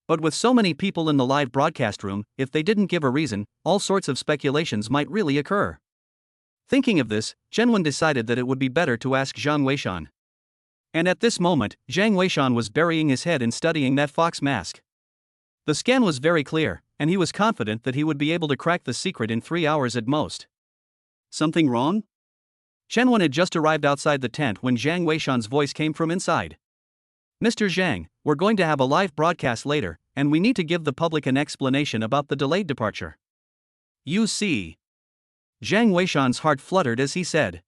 But with so many people in the live broadcast room, if they didn't give a reason, all sorts of speculations might really occur. Thinking of this, Chen decided that it would be better to ask Zhang Weishan. And at this moment, Zhang Weishan was burying his head in studying that fox mask. The scan was very clear, and he was confident that he would be able to crack the secret in 3 hours at most. Something wrong? Chen had just arrived outside the tent when Zhang Weishan's voice came from inside. Mr. Zhang, we're going to have a live broadcast later, and we need to give the public an explanation about the delayed departure. You see. Zhang Weishan's heart fluttered as he said.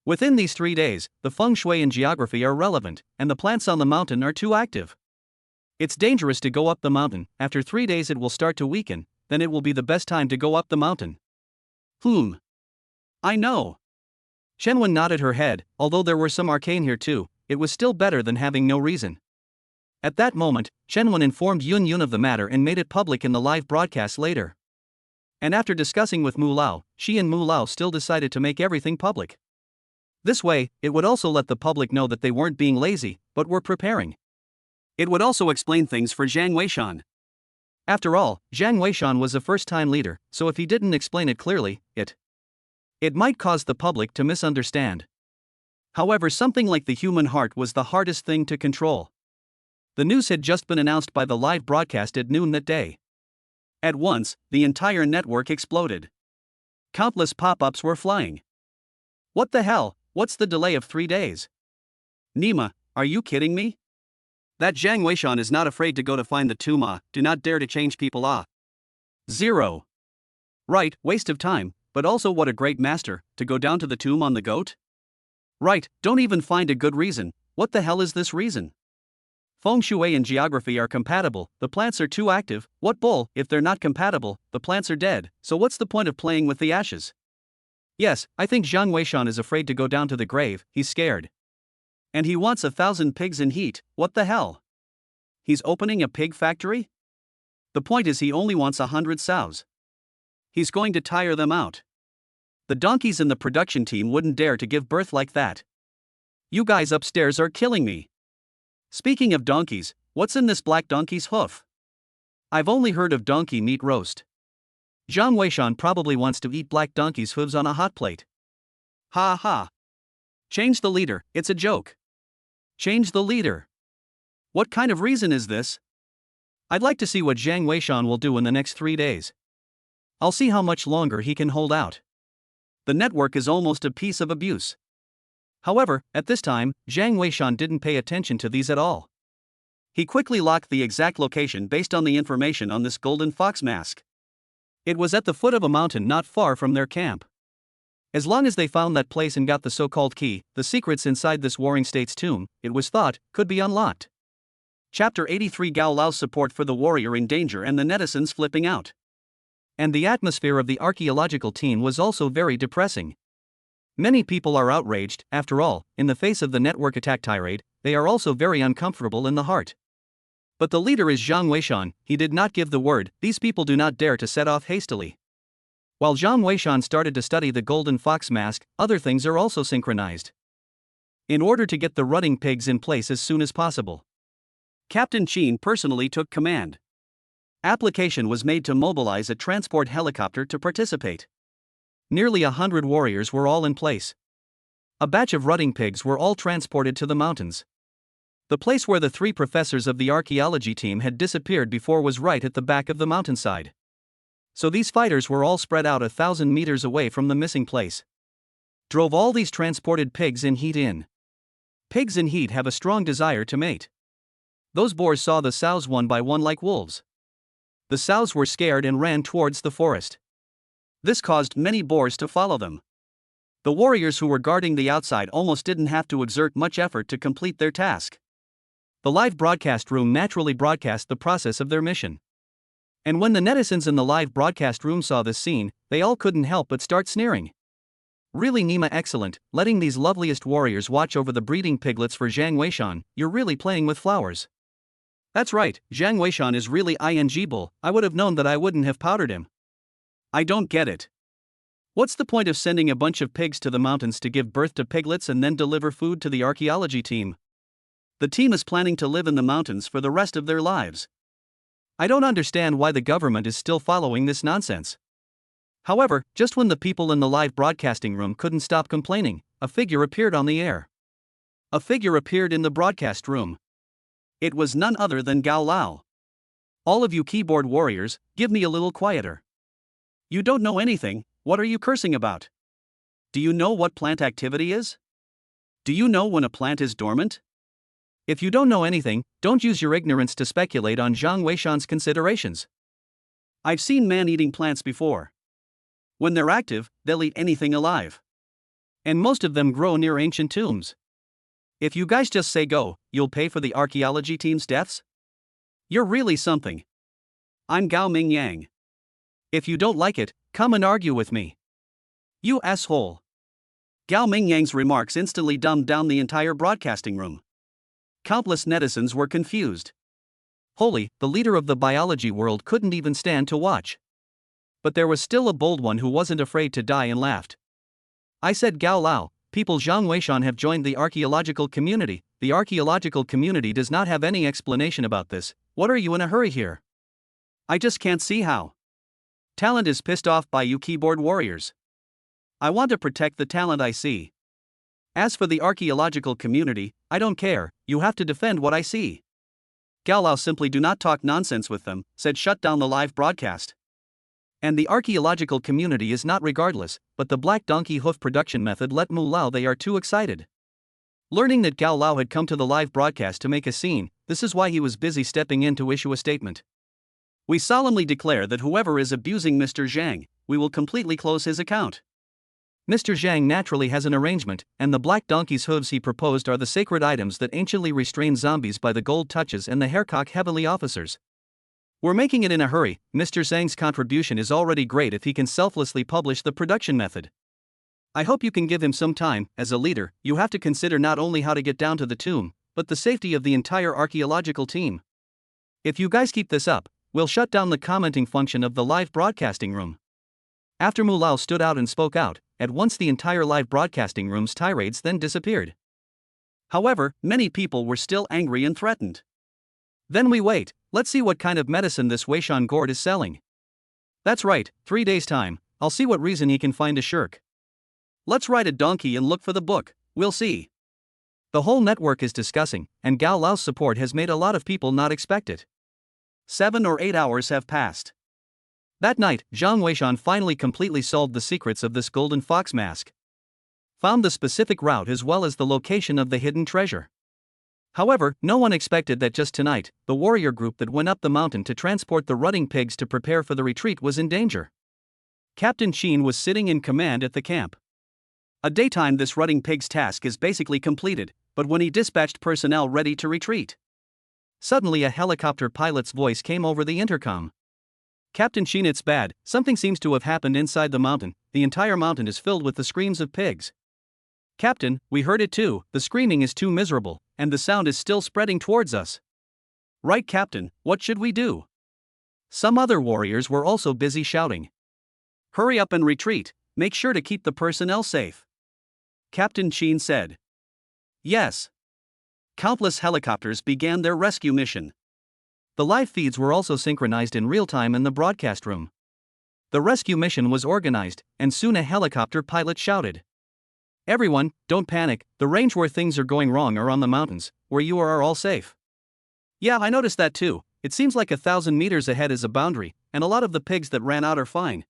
Within these 3 days, the feng shui and geography are relevant, and the plants on the mountain are too active. It's dangerous to go up the mountain, after 3 days it will start to weaken, then it will be the best time to go up the mountain. I know. Chen nodded her head, although there were some arcane here too, it was still better than having no reason. At that moment, Chen informed Yun of the matter and made it public in the live broadcast later. And after discussing with Mu Lao, she and Mu Lao still decided to make everything public. This way, it would also let the public know that they weren't being lazy, but were preparing. It would also explain things for Zhang Weishan. After all, Zhang Weishan was a first-time leader, so if he didn't explain it clearly, it might cause the public to misunderstand. However, something like the human heart was the hardest thing to control. The news had just been announced by the live broadcast at noon that day. At once, the entire network exploded. Countless pop-ups were flying. What the hell, what's the delay of 3 days? Nima, are you kidding me? That Zhang Weishan is not afraid to go to find the tomb, do not dare to change people. 0. Right, waste of time, but also what a great master, to go down to the tomb on the goat? Right, don't even find a good reason, what the hell is this reason? Feng shui and geography are compatible, the plants are too active, what bull, if they're not compatible, the plants are dead, so what's the point of playing with the ashes? Yes, I think Zhang Weishan is afraid to go down to the grave, he's scared. And he wants 1,000 pigs in heat, what the hell? He's opening a pig factory? The point is he only wants 100 sows. He's going to tire them out. The donkeys in the production team wouldn't dare to give birth like that. You guys upstairs are killing me. Speaking of donkeys, what's in this black donkey's hoof? I've only heard of donkey meat roast. Zhang Weishan probably wants to eat black donkey's hooves on a hot plate. Ha ha. Change the leader, it's a joke. Change the leader. What kind of reason is this? I'd like to see what Zhang Weishan will do in the next 3 days. I'll see how much longer he can hold out. The network is almost a piece of abuse. However, at this time, Zhang Weishan didn't pay attention to these at all. He quickly locked the exact location based on the information on this golden fox mask. It was at the foot of a mountain not far from their camp. As long as they found that place and got the so-called key, the secrets inside this warring state's tomb, it was thought, could be unlocked. Chapter 83 Gao Lao's support for the warrior in danger and the netizens flipping out. And the atmosphere of the archaeological team was also very depressing. Many people are outraged, after all, in the face of the network attack tirade, they are also very uncomfortable in the heart. But the leader is Zhang Weishan, he did not give the word, these people do not dare to set off hastily. While Zhang Weishan started to study the golden fox mask, other things are also synchronized. In order to get the rutting pigs in place as soon as possible, Captain Chen personally took command. Application was made to mobilize a transport helicopter to participate. Nearly 100 warriors were all in place. A batch of rutting pigs were all transported to the mountains. The place where the 3 professors of the archaeology team had disappeared before was right at the back of the mountainside. So these fighters were all spread out 1,000 meters away from the missing place. Drove all these transported pigs in heat in. Pigs in heat have a strong desire to mate. Those boars saw the sows one by one like wolves. The sows were scared and ran towards the forest. This caused many boars to follow them. The warriors who were guarding the outside almost didn't have to exert much effort to complete their task. The live broadcast room naturally broadcast the process of their mission. And when the netizens in the live broadcast room saw this scene, they all couldn't help but start sneering. Really Nima, excellent, letting these loveliest warriors watch over the breeding piglets for Zhang Weishan, you're really playing with flowers. That's right, Zhang Weishan is really ing bull, I would have known that I wouldn't have powdered him. I don't get it. What's the point of sending a bunch of pigs to the mountains to give birth to piglets and then deliver food to the archaeology team? The team is planning to live in the mountains for the rest of their lives. I don't understand why the government is still following this nonsense. However, just when the people in the live broadcasting room couldn't stop complaining, a figure appeared on the air. A figure appeared in the broadcast room. It was none other than Gao Lao. All of you keyboard warriors, give me a little quieter. You don't know anything, what are you cursing about? Do you know what plant activity is? Do you know when a plant is dormant? If you don't know anything, don't use your ignorance to speculate on Zhang Weishan's considerations. I've seen man-eating plants before. When they're active, they'll eat anything alive. And most of them grow near ancient tombs. If you guys just say go, you'll pay for the archaeology team's deaths? You're really something. I'm Gao Ming Yang. If you don't like it, come and argue with me. You asshole. Gao Ming Yang's remarks instantly dumbed down the entire broadcasting room. Countless netizens were confused. Holy, the leader of the biology world couldn't even stand to watch. But there was still a bold one who wasn't afraid to die and laughed. I said, Gao Lao, people Zhang Weishan have joined the archaeological community. The archaeological community does not have any explanation about this. What are you in a hurry here? I just can't see how. Talent is pissed off by you keyboard warriors. I want to protect the talent I see. As for the archaeological community, I don't care, you have to defend what I see. Gao Lao simply do not talk nonsense with them, said shut down the live broadcast. And the archaeological community is not regardless, but the Black Donkey Hoof production method let Mu Lao they are too excited. Learning that Gao Lao had come to the live broadcast to make a scene, this is why he was busy stepping in to issue a statement. We solemnly declare that whoever is abusing Mr. Jeang, we will completely close his account. Mr. Jeang naturally has an arrangement, and the black donkey's hooves he proposed are the sacred items that anciently restrained zombies by the gold touches and the haircock heavenly officers. We're making it in a hurry. Mr. Zhang's contribution is already great if he can selflessly publish the production method. I hope you can give him some time. As a leader, you have to consider not only how to get down to the tomb, but the safety of the entire archaeological team. If you guys keep this up, we'll shut down the commenting function of the live broadcasting room. After Mu Lao stood out and spoke out, at once the entire live broadcasting room's tirades then disappeared. However, many people were still angry and threatened. Then we wait, let's see what kind of medicine this Weishan gourd is selling. That's right, 3 days' time, I'll see what reason he can find to shirk. Let's ride a donkey and look for the book, we'll see. The whole network is discussing, and Gao Lao's support has made a lot of people not expect it. 7 or 8 hours have passed. That night, Zhang Weishan finally completely solved the secrets of this golden fox mask. Found the specific route as well as the location of the hidden treasure. However, no one expected that just tonight, the warrior group that went up the mountain to transport the rutting pigs to prepare for the retreat was in danger. Captain Chen was sitting in command at the camp. A daytime this rutting pig's task is basically completed, but when he dispatched personnel ready to retreat. Suddenly a helicopter pilot's voice came over the intercom. Captain Chen, it's bad, something seems to have happened inside the mountain, the entire mountain is filled with the screams of pigs. Captain, we heard it too, the screaming is too miserable, and the sound is still spreading towards us. Right, Captain, what should we do? Some other warriors were also busy shouting. Hurry up and retreat, make sure to keep the personnel safe. Captain Chen said. Yes. Countless helicopters began their rescue mission. The live feeds were also synchronized in real time in the broadcast room. The rescue mission was organized, and soon a helicopter pilot shouted. Everyone, don't panic, the range where things are going wrong are on the mountains, where you are all safe. Yeah, I noticed that too, it seems like 1,000 meters ahead is a boundary, and a lot of the pigs that ran out are fine.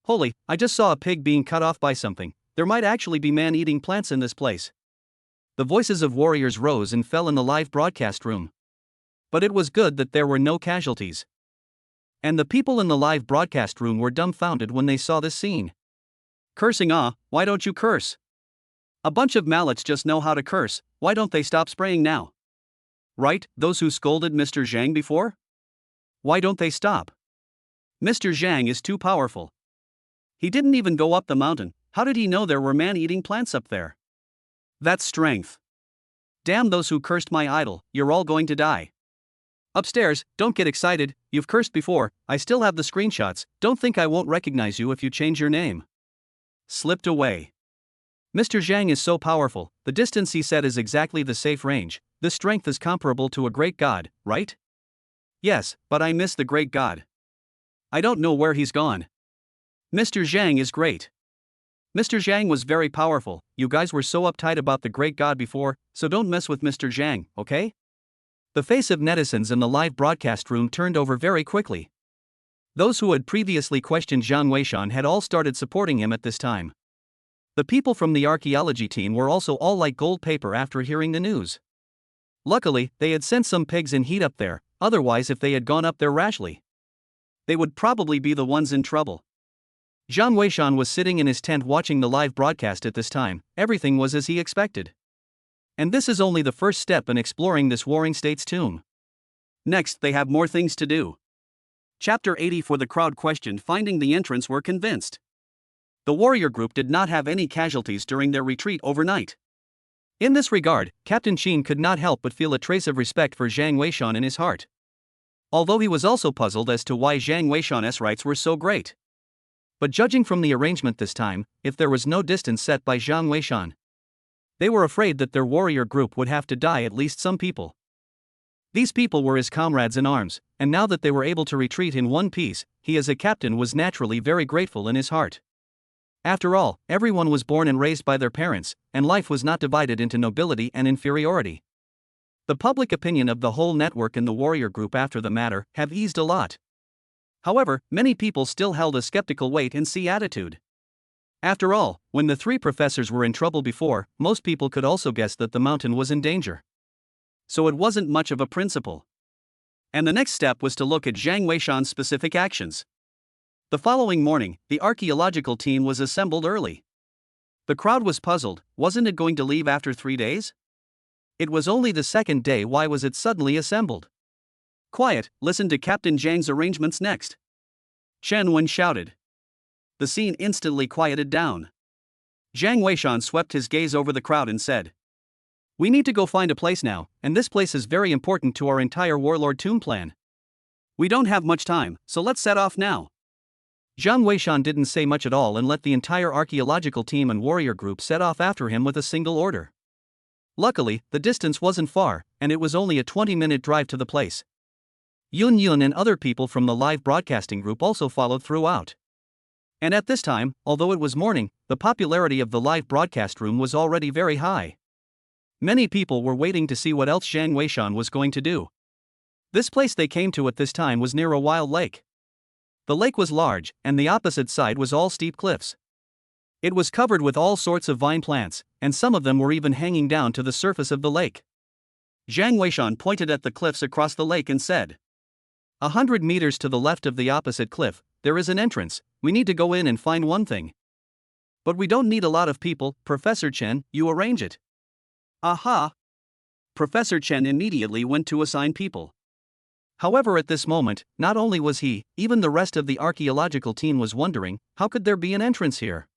Holy, I just saw a pig being cut off by something, there might actually be man-eating plants in this place. The voices of warriors rose and fell in the live broadcast room. But it was good that there were no casualties. And the people in the live broadcast room were dumbfounded when they saw this scene. Cursing, why don't you curse? A bunch of mallets just know how to curse, why don't they stop spraying now? Right, those who scolded Mr. Jeang before? Why don't they stop? Mr. Jeang is too powerful. He didn't even go up the mountain, how did he know there were man-eating plants up there? That's strength. Damn those who cursed my idol, you're all going to die. Upstairs, don't get excited, you've cursed before, I still have the screenshots, don't think I won't recognize you if you change your name. slipped away. Mr. Jeang is so powerful, the distance he set is exactly the safe range. This strength is comparable to a great god, right? Yes, but I miss the great god. I don't know where he's gone. Mr. Jeang is great. Mr. Jeang was very powerful. You guys were so uptight about the great god before, so don't mess with Mr. Jeang, okay? The face of netizens in the live broadcast room turned over very quickly. Those who had previously questioned Jiang Weishan had all started supporting him at this time. The people from the archaeology team were also all like gold paper after hearing the news. Luckily, they had sent some pigs in heat up there, otherwise if they had gone up there rashly, they would probably be the ones in trouble. Jiang Weishan was sitting in his tent watching the live broadcast at this time. Everything was as he expected. And this is only the first step in exploring this Warring States tomb. Next, they have more things to do. Chapter 80. For the crowd questioned finding the entrance were convinced. The warrior group did not have any casualties during their retreat overnight. In this regard, Captain Chen could not help but feel a trace of respect for Jiang Weishan in his heart. Although he was also puzzled as to why Jiang Weishan's rights were so great. But judging from the arrangement this time, if there was no distance set by Jiang Weishan, they were afraid that their warrior group would have to die, at least some people. These people were his comrades in arms, and now that they were able to retreat in one piece, he as a captain was naturally very grateful in his heart. After all, everyone was born and raised by their parents, and life was not divided into nobility and inferiority. The public opinion of the whole network and the warrior group after the matter have eased a lot. However, many people still held a skeptical wait-and-see attitude. After all, when the three professors were in trouble before, most people could also guess that the mountain was in danger. So it wasn't much of a principle. And the next step was to look at Jiang Weishan's specific actions. The following morning, the archaeological team was assembled early. The crowd was puzzled. Wasn't it going to leave after 3 days? It was only the second day. Why was it suddenly assembled? Quiet, listen to Captain Jiang's arrangements next. Chen Wen shouted. The scene instantly quieted down. Jiang Weishan swept his gaze over the crowd and said, "We need to go find a place now, and this place is very important to our entire warlord tomb plan. We don't have much time, so let's set off now." Jiang Weishan didn't say much at all and let the entire archaeological team and warrior group set off after him with a single order. Luckily, the distance wasn't far, and it was only a 20-minute drive to the place. Yun Yun and other people from the live broadcasting group also followed throughout. And at this time, although it was morning, the popularity of the live broadcast room was already very high. Many people were waiting to see what else Jiang Weishan was going to do. This place they came to at this time was near a wild lake. The lake was large, and the opposite side was all steep cliffs. It was covered with all sorts of vine plants, and some of them were even hanging down to the surface of the lake. Jiang Weishan pointed at the cliffs across the lake and said, 100 meters to the left of the opposite cliff, there is an entrance. We need to go in and find one thing. But we don't need a lot of people. Professor Chen, you arrange it. Aha! Professor Chen immediately went to assign people. However, at this moment, not only was he, even the rest of the archaeological team was wondering, how could there be an entrance here?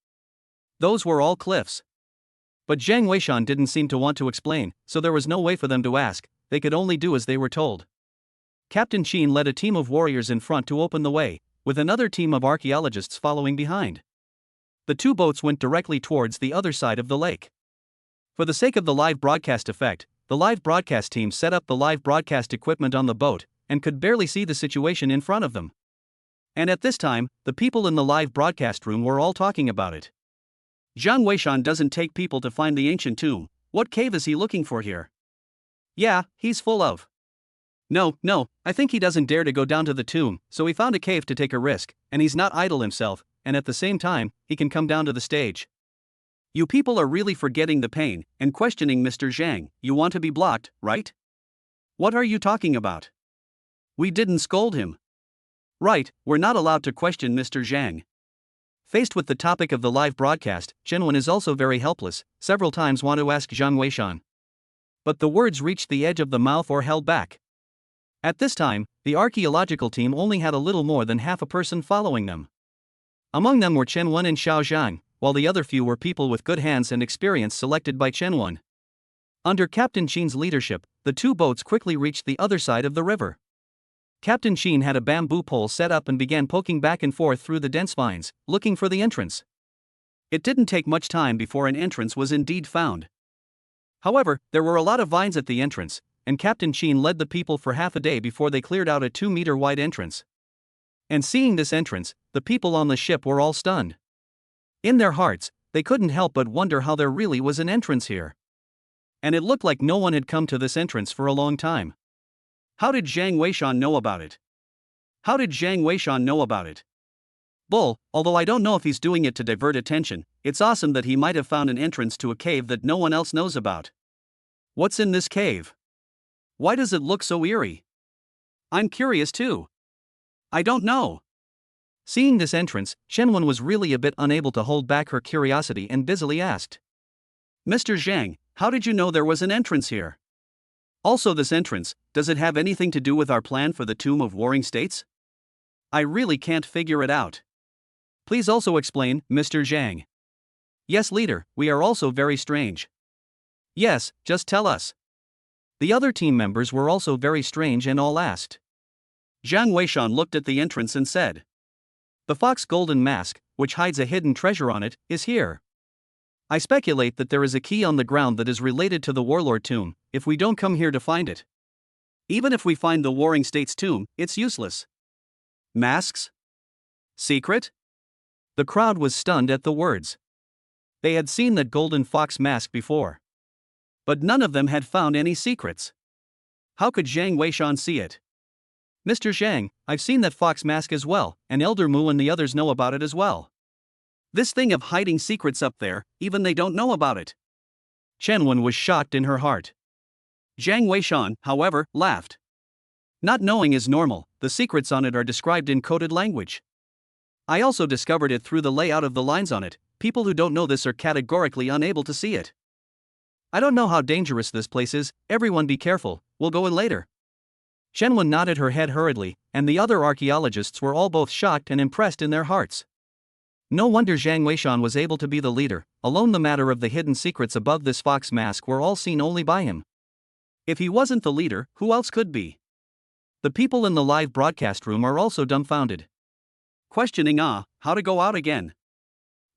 Those were all cliffs. But Jiang Weishan didn't seem to want to explain, so there was no way for them to ask. They could only do as they were told. Captain Chen led a team of warriors in front to open the way, with another team of archaeologists following behind. The two boats went directly towards the other side of the lake. For the sake of the live broadcast effect, the live broadcast team set up the live broadcast equipment on the boat, and could barely see the situation in front of them. And at this time, the people in the live broadcast room were all talking about it. Jiang Weishan doesn't take people to find the ancient tomb. What cave is he looking for here? Yeah, he's full of. No, I think he doesn't dare to go down to the tomb, so he found a cave to take a risk, and he's not idle himself, and at the same time, he can come down to the stage. You people are really forgetting the pain, and questioning Mr. Jiang. You want to be blocked, right? What are you talking about? We didn't scold him. Right, we're not allowed to question Mr. Jiang. Faced with the topic of the live broadcast, Chen Wen is also very helpless, several times want to ask Jiang Weishan. But the words reached the edge of the mouth or held back. At this time, the archaeological team only had a little more than half a person following them. Among them were Chen Wen and Xiao Zhang, while the other few were people with good hands and experience selected by Chen Wen. Under Captain Chen's leadership, the two boats quickly reached the other side of the river. Captain Chen had a bamboo pole set up and began poking back and forth through the dense vines, looking for the entrance. It didn't take much time before an entrance was indeed found. However, there were a lot of vines at the entrance, and Captain Chen led the people for half a day before they cleared out a 2-meter wide entrance. And seeing this entrance, the people on the ship were all stunned. In their hearts, they couldn't help but wonder how there really was an entrance here. And it looked like no one had come to this entrance for a long time. How did Jeang Weishan know about it? How did Jeang Weishan know about it? Bull, although I don't know if he's doing it to divert attention, it's awesome that he might have found an entrance to a cave that no one else knows about. What's in this cave? Why does it look so eerie? I'm curious too. I don't know. Seeing this entrance, Shenwen was really a bit unable to hold back her curiosity and busily asked, Mr. Jeang, how did you know there was an entrance here? Also, this entrance, does it have anything to do with our plan for the Tomb of Warring States? I really can't figure it out. Please also explain, Mr. Jeang. Yes, leader, we are also very strange. Yes, just tell us. The other team members were also very strange and all asked. Jeang Weishan looked at the entrance and said, The fox golden mask, which hides a hidden treasure on it, is here. I speculate that there is a key on the ground that is related to the warlord tomb, if we don't come here to find it. Even if we find the Warring States tomb, it's useless. Masks? Secret? The crowd was stunned at the words. They had seen that golden fox mask before. But none of them had found any secrets. How could Jeang Weishan see it? Mr. Jeang, I've seen that fox mask as well, and Elder Mu and the others know about it as well. This thing of hiding secrets up there, even they don't know about it. Chenwen was shocked in her heart. Jeang Weishan, however, laughed. Not knowing is normal, the secrets on it are described in coded language. I also discovered it through the layout of the lines on it. People who don't know this are categorically unable to see it. I don't know how dangerous this place is, everyone be careful, we'll go in later. Chenwen nodded her head hurriedly, and the other archaeologists were all both shocked and impressed in their hearts. No wonder Jeang Weishan was able to be the leader, alone the matter of the hidden secrets above this fox mask were all seen only by him. If he wasn't the leader, who else could be? The people in the live broadcast room are also dumbfounded. Questioning how to go out again.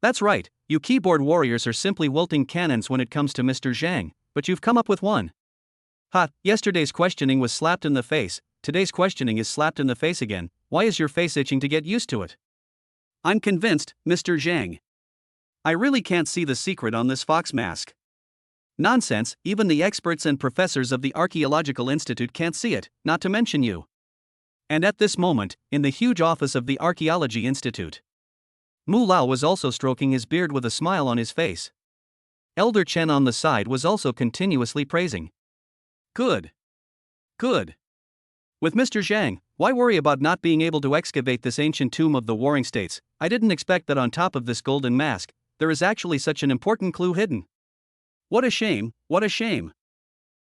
That's right, you keyboard warriors are simply wilting cannons when it comes to Mr. Jeang, but you've come up with one. Yesterday's questioning was slapped in the face, today's questioning is slapped in the face again, why is your face itching to get used to it? I'm convinced, Mr. Jeang. I really can't see the secret on this fox mask. Nonsense, even the experts and professors of the Archaeological Institute can't see it, not to mention you. And at this moment, in the huge office of the Archaeology Institute, Mu Lao was also stroking his beard with a smile on his face. Elder Chen on the side was also continuously praising. Good. Good. With Mr. Jeang, why worry about not being able to excavate this ancient tomb of the Warring States? I didn't expect that on top of this golden mask, there is actually such an important clue hidden. What a shame, what a shame.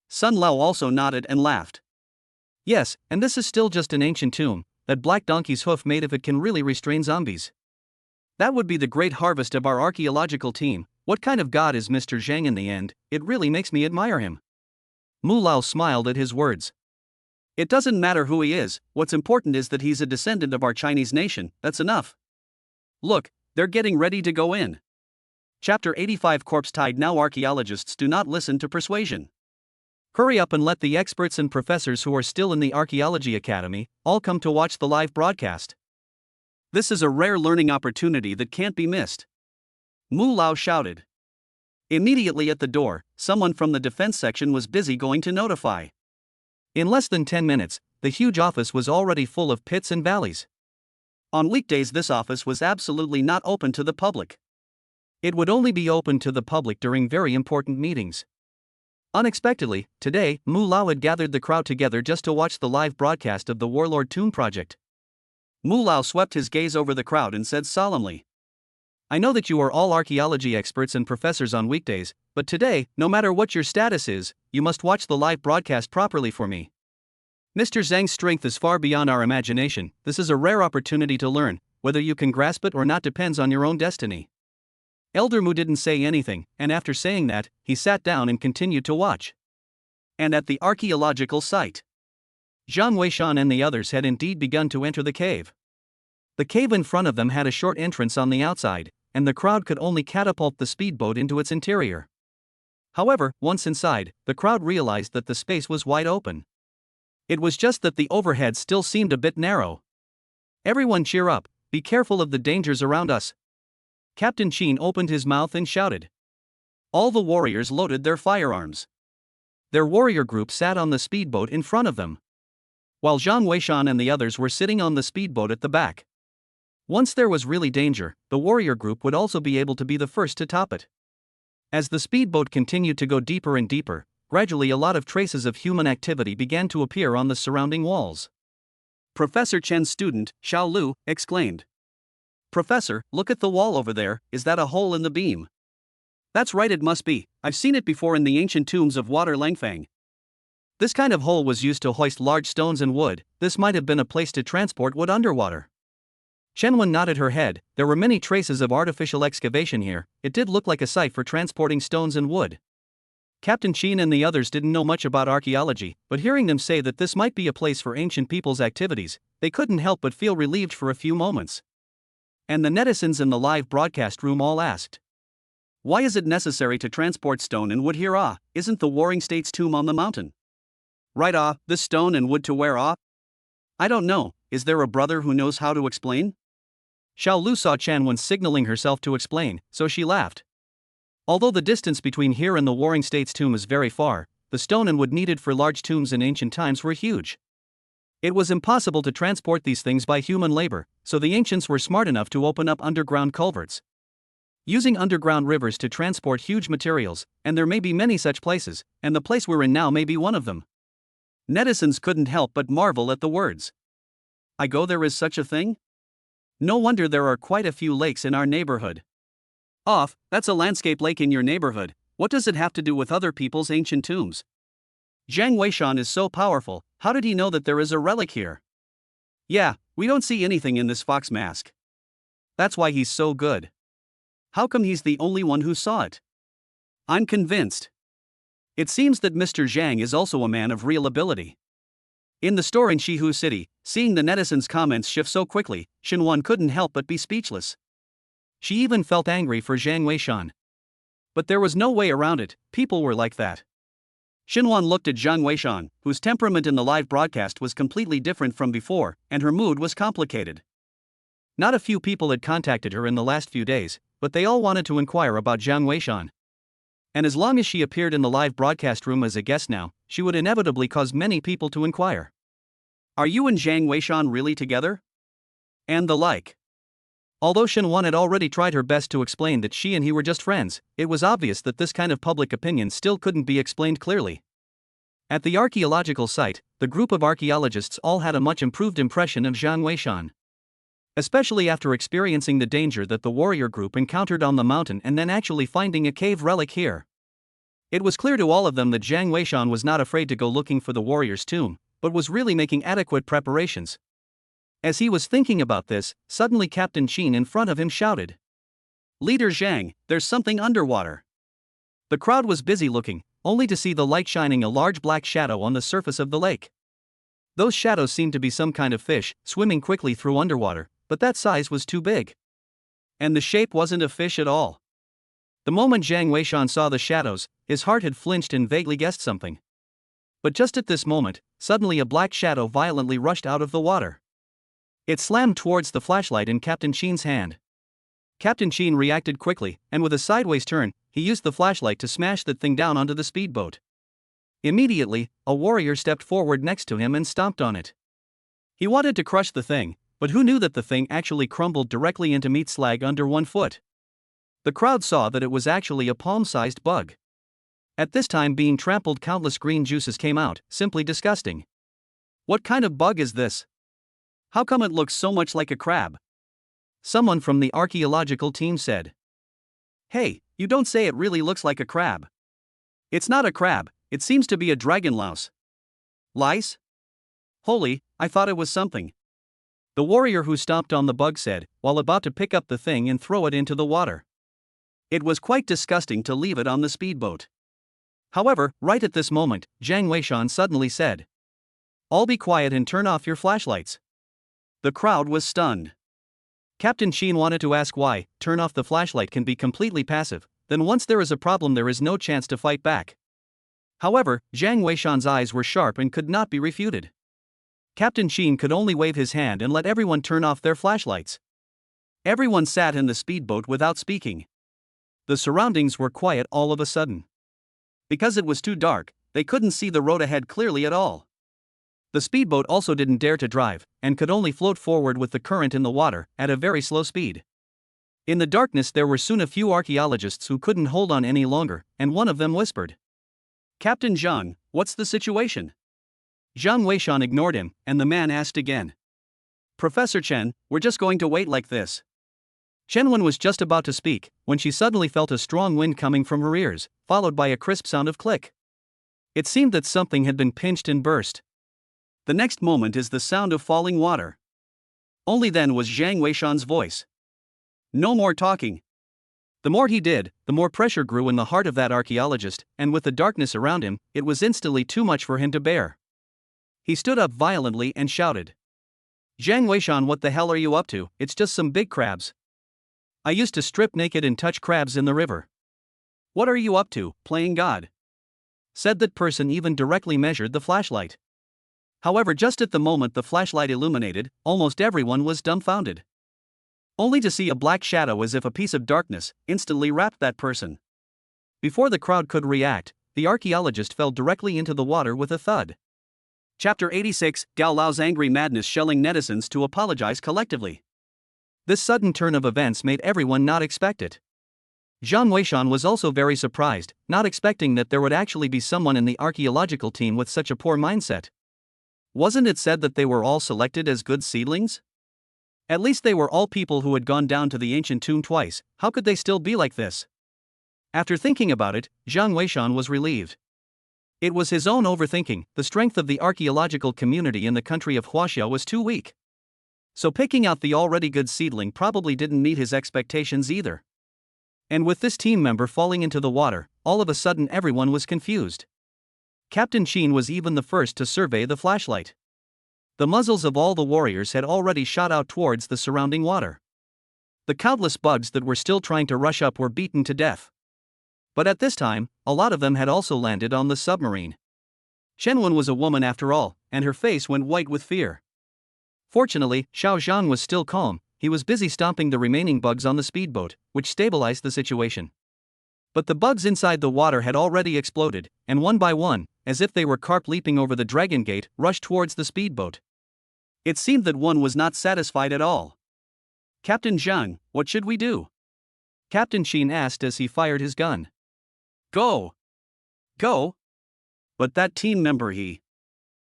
Sun Lao also nodded and laughed. Yes, and this is still just an ancient tomb, that black donkey's hoof made if it can really restrain zombies. That would be the great harvest of our archaeological team. What kind of god is Mr. Jeang in the end? It really makes me admire him. Mu Lao smiled at his words. It doesn't matter who he is, what's important is that he's a descendant of our Chinese nation, that's enough. Look, they're getting ready to go in. Chapter 85 Corpse Tide. Now archaeologists do not listen to persuasion. Hurry up and let the experts and professors who are still in the Archaeology Academy all come to watch the live broadcast. This is a rare learning opportunity that can't be missed. Mu Lao shouted. Immediately at the door, someone from the defense section was busy going to notify. In less than 10 minutes, the huge office was already full of pits and valleys. On weekdays, this office was absolutely not open to the public. It would only be open to the public during very important meetings. Unexpectedly, today, Mu Lao had gathered the crowd together just to watch the live broadcast of the Warlord Tomb project. Mu Lao swept his gaze over the crowd and said solemnly, I know that you are all archaeology experts and professors on weekdays, but today, no matter what your status is, you must watch the live broadcast properly for me. Mr. Zhang's strength is far beyond our imagination. This is a rare opportunity to learn. Whether you can grasp it or not depends on your own destiny. Elder Mu didn't say anything, and after saying that, he sat down and continued to watch. And at the archaeological site, Jeang Weishan and the others had indeed begun to enter the cave. The cave in front of them had a short entrance on the outside, and the crowd could only catapult the speedboat into its interior. However, once inside, the crowd realized that the space was wide open. It was just that the overhead still seemed a bit narrow. "Everyone cheer up, be careful of the dangers around us." Captain Chen opened his mouth and shouted. All the warriors loaded their firearms. Their warrior group sat on the speedboat in front of them, while Zhang Weishan and the others were sitting on the speedboat at the back. Once there was really danger, the warrior group would also be able to be the first to top it. As the speedboat continued to go deeper and deeper, gradually a lot of traces of human activity began to appear on the surrounding walls. Professor Chen's student, Xiao Lu, exclaimed. "Professor, look at the wall over there, is that a hole in the beam?" "That's right, it must be, I've seen it before in the ancient tombs of Water Langfang. This kind of hole was used to hoist large stones and wood. This might have been a place to transport wood underwater." Chenwen nodded her head. There were many traces of artificial excavation here. It did look like a site for transporting stones and wood. Captain Chen and the others didn't know much about archaeology, but hearing them say that this might be a place for ancient people's activities, they couldn't help but feel relieved for a few moments. And the netizens in the live broadcast room all asked, "Why is it necessary to transport stone and wood here? Isn't the Warring States tomb on the mountain?" "Right, this stone and wood to where? I don't know, is there a brother who knows how to explain?" Xiao Lu saw Chanwen signaling herself to explain, so she laughed. Although the distance between here and the Warring States tomb is very far, the stone and wood needed for large tombs in ancient times were huge. It was impossible to transport these things by human labor, so the ancients were smart enough to open up underground culverts, using underground rivers to transport huge materials, and there may be many such places, and the place we're in now may be one of them. Netizens couldn't help but marvel at the words. "I go, there is such a thing? No wonder there are quite a few lakes in our neighborhood." That's a landscape lake in your neighborhood. What does it have to do with other people's ancient tombs?" "Zhang Weishan is so powerful, how did he know that there is a relic here?" "Yeah, we don't see anything in this fox mask. That's why he's so good. How come he's the only one who saw it?" "I'm convinced. It seems that Mr. Jeang is also a man of real ability." In the store in Shihu City, seeing the netizens' comments shift so quickly, Xinwan couldn't help but be speechless. She even felt angry for Zhang Weishan. But there was no way around it, people were like that. Xinwan looked at Zhang Weishan, whose temperament in the live broadcast was completely different from before, and her mood was complicated. Not a few people had contacted her in the last few days, but they all wanted to inquire about Zhang Weishan. And as long as she appeared in the live broadcast room as a guest now, she would inevitably cause many people to inquire. "Are you and Zhang Weishan really together?" And the like. Although Xinwan had already tried her best to explain that she and he were just friends, it was obvious that this kind of public opinion still couldn't be explained clearly. At the archaeological site, the group of archaeologists all had a much improved impression of Zhang Weishan, especially after experiencing the danger that the warrior group encountered on the mountain and then actually finding a cave relic here. It was clear to all of them that Zhang Weishan was not afraid to go looking for the warrior's tomb, but was really making adequate preparations. As he was thinking about this, suddenly Captain Chen in front of him shouted, "Leader Zhang, there's something underwater." The crowd was busy looking, only to see the light shining a large black shadow on the surface of the lake. Those shadows seemed to be some kind of fish, swimming quickly through underwater, but that size was too big. And the shape wasn't a fish at all. The moment Zhang Weishan saw the shadows, his heart had flinched and vaguely guessed something. But just at this moment, suddenly a black shadow violently rushed out of the water. It slammed towards the flashlight in Captain Chen's hand. Captain Chen reacted quickly, and with a sideways turn, he used the flashlight to smash that thing down onto the speedboat. Immediately, a warrior stepped forward next to him and stomped on it. He wanted to crush the thing, but who knew that the thing actually crumbled directly into meat slag under 1 foot? The crowd saw that it was actually a palm-sized bug. At this time being trampled, countless green juices came out, simply disgusting. "What kind of bug is this? How come it looks so much like a crab?" Someone from the archaeological team said. "Hey, you don't say, it really looks like a crab." "It's not a crab, it seems to be a dragon louse." "Lice? Holy, I thought it was something." The warrior who stomped on the bug said, while about to pick up the thing and throw it into the water. It was quite disgusting to leave it on the speedboat. However, right at this moment, Zhang Weishan suddenly said, "All be quiet and turn off your flashlights." The crowd was stunned. Captain Sheen wanted to ask why turn off the flashlight can be completely passive, then once there is a problem there is no chance to fight back. However, Jiang Weishan's eyes were sharp and could not be refuted. Captain Sheen could only wave his hand and let everyone turn off their flashlights. Everyone sat in the speedboat without speaking. The surroundings were quiet all of a sudden. Because it was too dark, they couldn't see the road ahead clearly at all. The speedboat also didn't dare to drive, and could only float forward with the current in the water at a very slow speed. In the darkness there were soon a few archaeologists who couldn't hold on any longer, and one of them whispered, "Captain Jeang, what's the situation?" Jiang Weishan ignored him, and the man asked again. "Professor Chen, we're just going to wait like this." Chen Wen was just about to speak, when she suddenly felt a strong wind coming from her ears, followed by a crisp sound of click. It seemed that something had been pinched and burst. The next moment is the sound of falling water. Only then was Jiang Weishan's voice. "No more talking." The more he did, the more pressure grew in the heart of that archaeologist, and with the darkness around him, it was instantly too much for him to bear. He stood up violently and shouted, "Jiang Weishan, what the hell are you up to? It's just some big crabs. I used to strip naked and touch crabs in the river. What are you up to, playing God?" Said that person even directly measured the flashlight. However, just at the moment the flashlight illuminated, almost everyone was dumbfounded. Only to see a black shadow as if a piece of darkness instantly wrapped that person. Before the crowd could react, the archaeologist fell directly into the water with a thud. Chapter 86, Gao Lao's angry madness shelling netizens to apologize collectively. This sudden turn of events made everyone not expect it. Jiang Weishan was also very surprised, not expecting that there would actually be someone in the archaeological team with such a poor mindset. Wasn't it said that they were all selected as good seedlings? At least they were all people who had gone down to the ancient tomb twice. How could they still be like this? After thinking about it, Jiang Weishan was relieved. It was his own overthinking. The strength of the archaeological community in the country of Huaxia was too weak. So picking out the already good seedling probably didn't meet his expectations either. And with this team member falling into the water, all of a sudden everyone was confused. Captain Sheen was even the first to survey the flashlight. The muzzles of all the warriors had already shot out towards the surrounding water. The countless bugs that were still trying to rush up were beaten to death. But at this time, a lot of them had also landed on the submarine. Chen Wen was a woman after all, and her face went white with fear. Fortunately, Xiao Zhang was still calm. He was busy stomping the remaining bugs on the speedboat, which stabilized the situation. But the bugs inside the water had already exploded, and one by one, as if they were carp leaping over the dragon gate, rushed towards the speedboat. It seemed that one was not satisfied at all. "Captain Jiang, what should we do?" Captain Sheen asked as he fired his gun. "Go! Go!" But that team member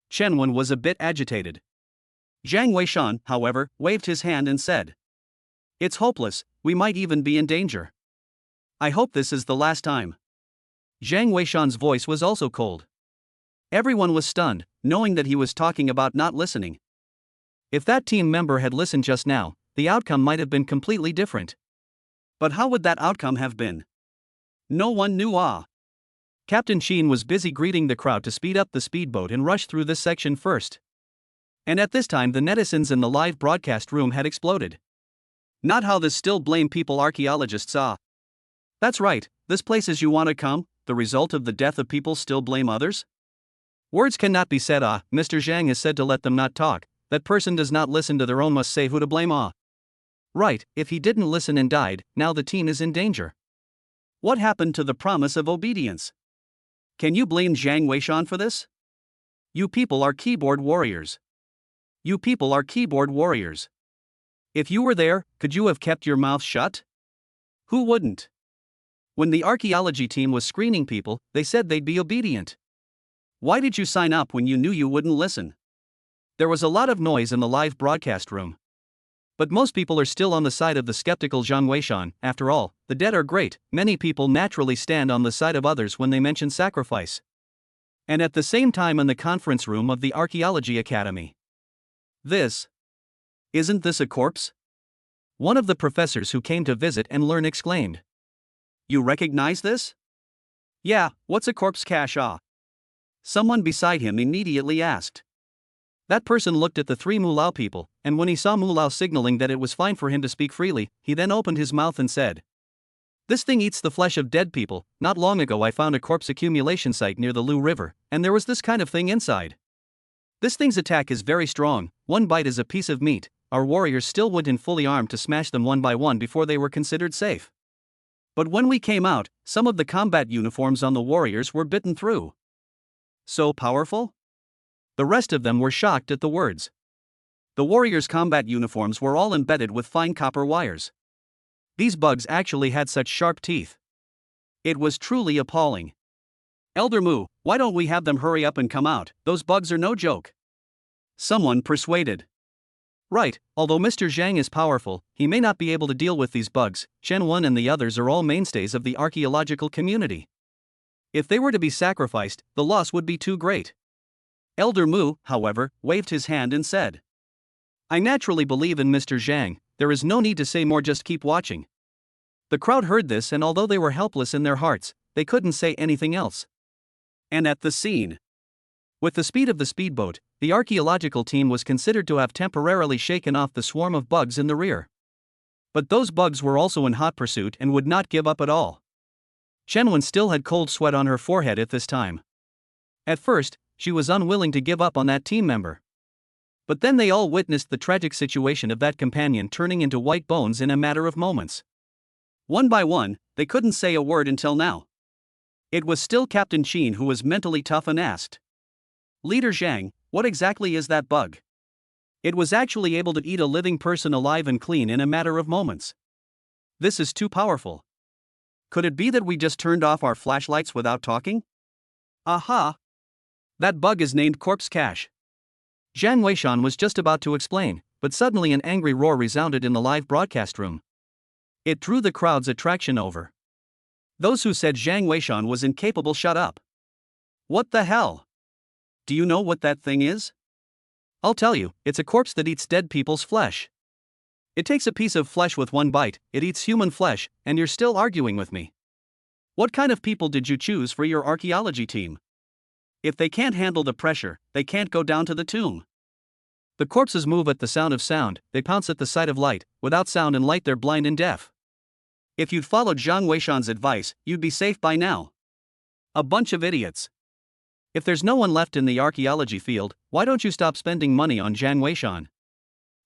Chen Wen was a bit agitated. Jiang Weishan, however, waved his hand and said, "It's hopeless, we might even be in danger. I hope this is the last time." Jiang Weishan's voice was also cold. Everyone was stunned, knowing that he was talking about not listening. If that team member had listened just now, the outcome might have been completely different. But how would that outcome have been? No one knew. Captain Sheen was busy greeting the crowd to speed up the speedboat and rush through this section first. And at this time the netizens in the live broadcast room had exploded. Not how this still blame people archaeologists are. That's right, this place is you want to come, the result of the death of people still blame others? Words cannot be said. Mr. Zhang has said to let them not talk. That person does not listen to their own must say who to blame. Right, if he didn't listen and died, now the team is in danger. What happened to the promise of obedience? Can you blame Jiang Weishan for this? You people are keyboard warriors. You people are keyboard warriors. If you were there, could you have kept your mouth shut? Who wouldn't? When the archaeology team was screening people, they said they'd be obedient. Why did you sign up when you knew you wouldn't listen? There was a lot of noise in the live broadcast room. But most people are still on the side of the skeptical Jiang Weishan. After all, the dead are great. Many people naturally stand on the side of others when they mention sacrifice. And at the same time in the conference room of the Archaeology Academy. Isn't this a corpse? One of the professors who came to visit and learn exclaimed. You recognize this? Yeah, what's a corpse cache? Someone beside him immediately asked. That person looked at the three Mulao people, and when he saw Mulao signaling that it was fine for him to speak freely, he then opened his mouth and said, "This thing eats the flesh of dead people. Not long ago I found a corpse accumulation site near the Lu River, and there was this kind of thing inside. This thing's attack is very strong, one bite is a piece of meat. Our warriors still went in fully armed to smash them one by one before they were considered safe. But when we came out, some of the combat uniforms on the warriors were bitten through." So powerful? The rest of them were shocked at the words. The warriors' combat uniforms were all embedded with fine copper wires. These bugs actually had such sharp teeth. It was truly appalling. "Elder Mu, why don't we have them hurry up and come out? Those bugs are no joke." Someone persuaded. "Right, although Mr. Jeang is powerful, he may not be able to deal with these bugs. Chen and the others are all mainstays of the archaeological community. If they were to be sacrificed, the loss would be too great." Elder Mu, however, waved his hand and said, "I naturally believe in Mr. Jeang, there is no need to say more, just keep watching." The crowd heard this, and although they were helpless in their hearts, they couldn't say anything else. And at the scene, with the speed of the speedboat, the archaeological team was considered to have temporarily shaken off the swarm of bugs in the rear. But those bugs were also in hot pursuit and would not give up at all. Chen still had cold sweat on her forehead at this time. At first, she was unwilling to give up on that team member. But then they all witnessed the tragic situation of that companion turning into white bones in a matter of moments. One by one, they couldn't say a word until now. It was still Captain Chen who was mentally tough and asked, "Leader Jeang, what exactly is that bug?" It was actually able to eat a living person alive and clean in a matter of moments. This is too powerful. Could it be that we just turned off our flashlights without talking? Aha! That bug is named Corpse Cash. Jiang Weishan was just about to explain, but suddenly an angry roar resounded in the live broadcast room. It drew the crowd's attraction over. Those who said Jiang Weishan was incapable shut up. "What the hell? Do you know what that thing is?" "I'll tell you, it's a corpse that eats dead people's flesh. It takes a piece of flesh with one bite, it eats human flesh, and you're still arguing with me. What kind of people did you choose for your archaeology team? If they can't handle the pressure, they can't go down to the tomb. The corpses move at the sound of sound, they pounce at the sight of light, without sound and light they're blind and deaf. If you'd followed Jiang Weishan's advice, you'd be safe by now. A bunch of idiots. If there's no one left in the archaeology field, why don't you stop spending money on Jiang Weishan?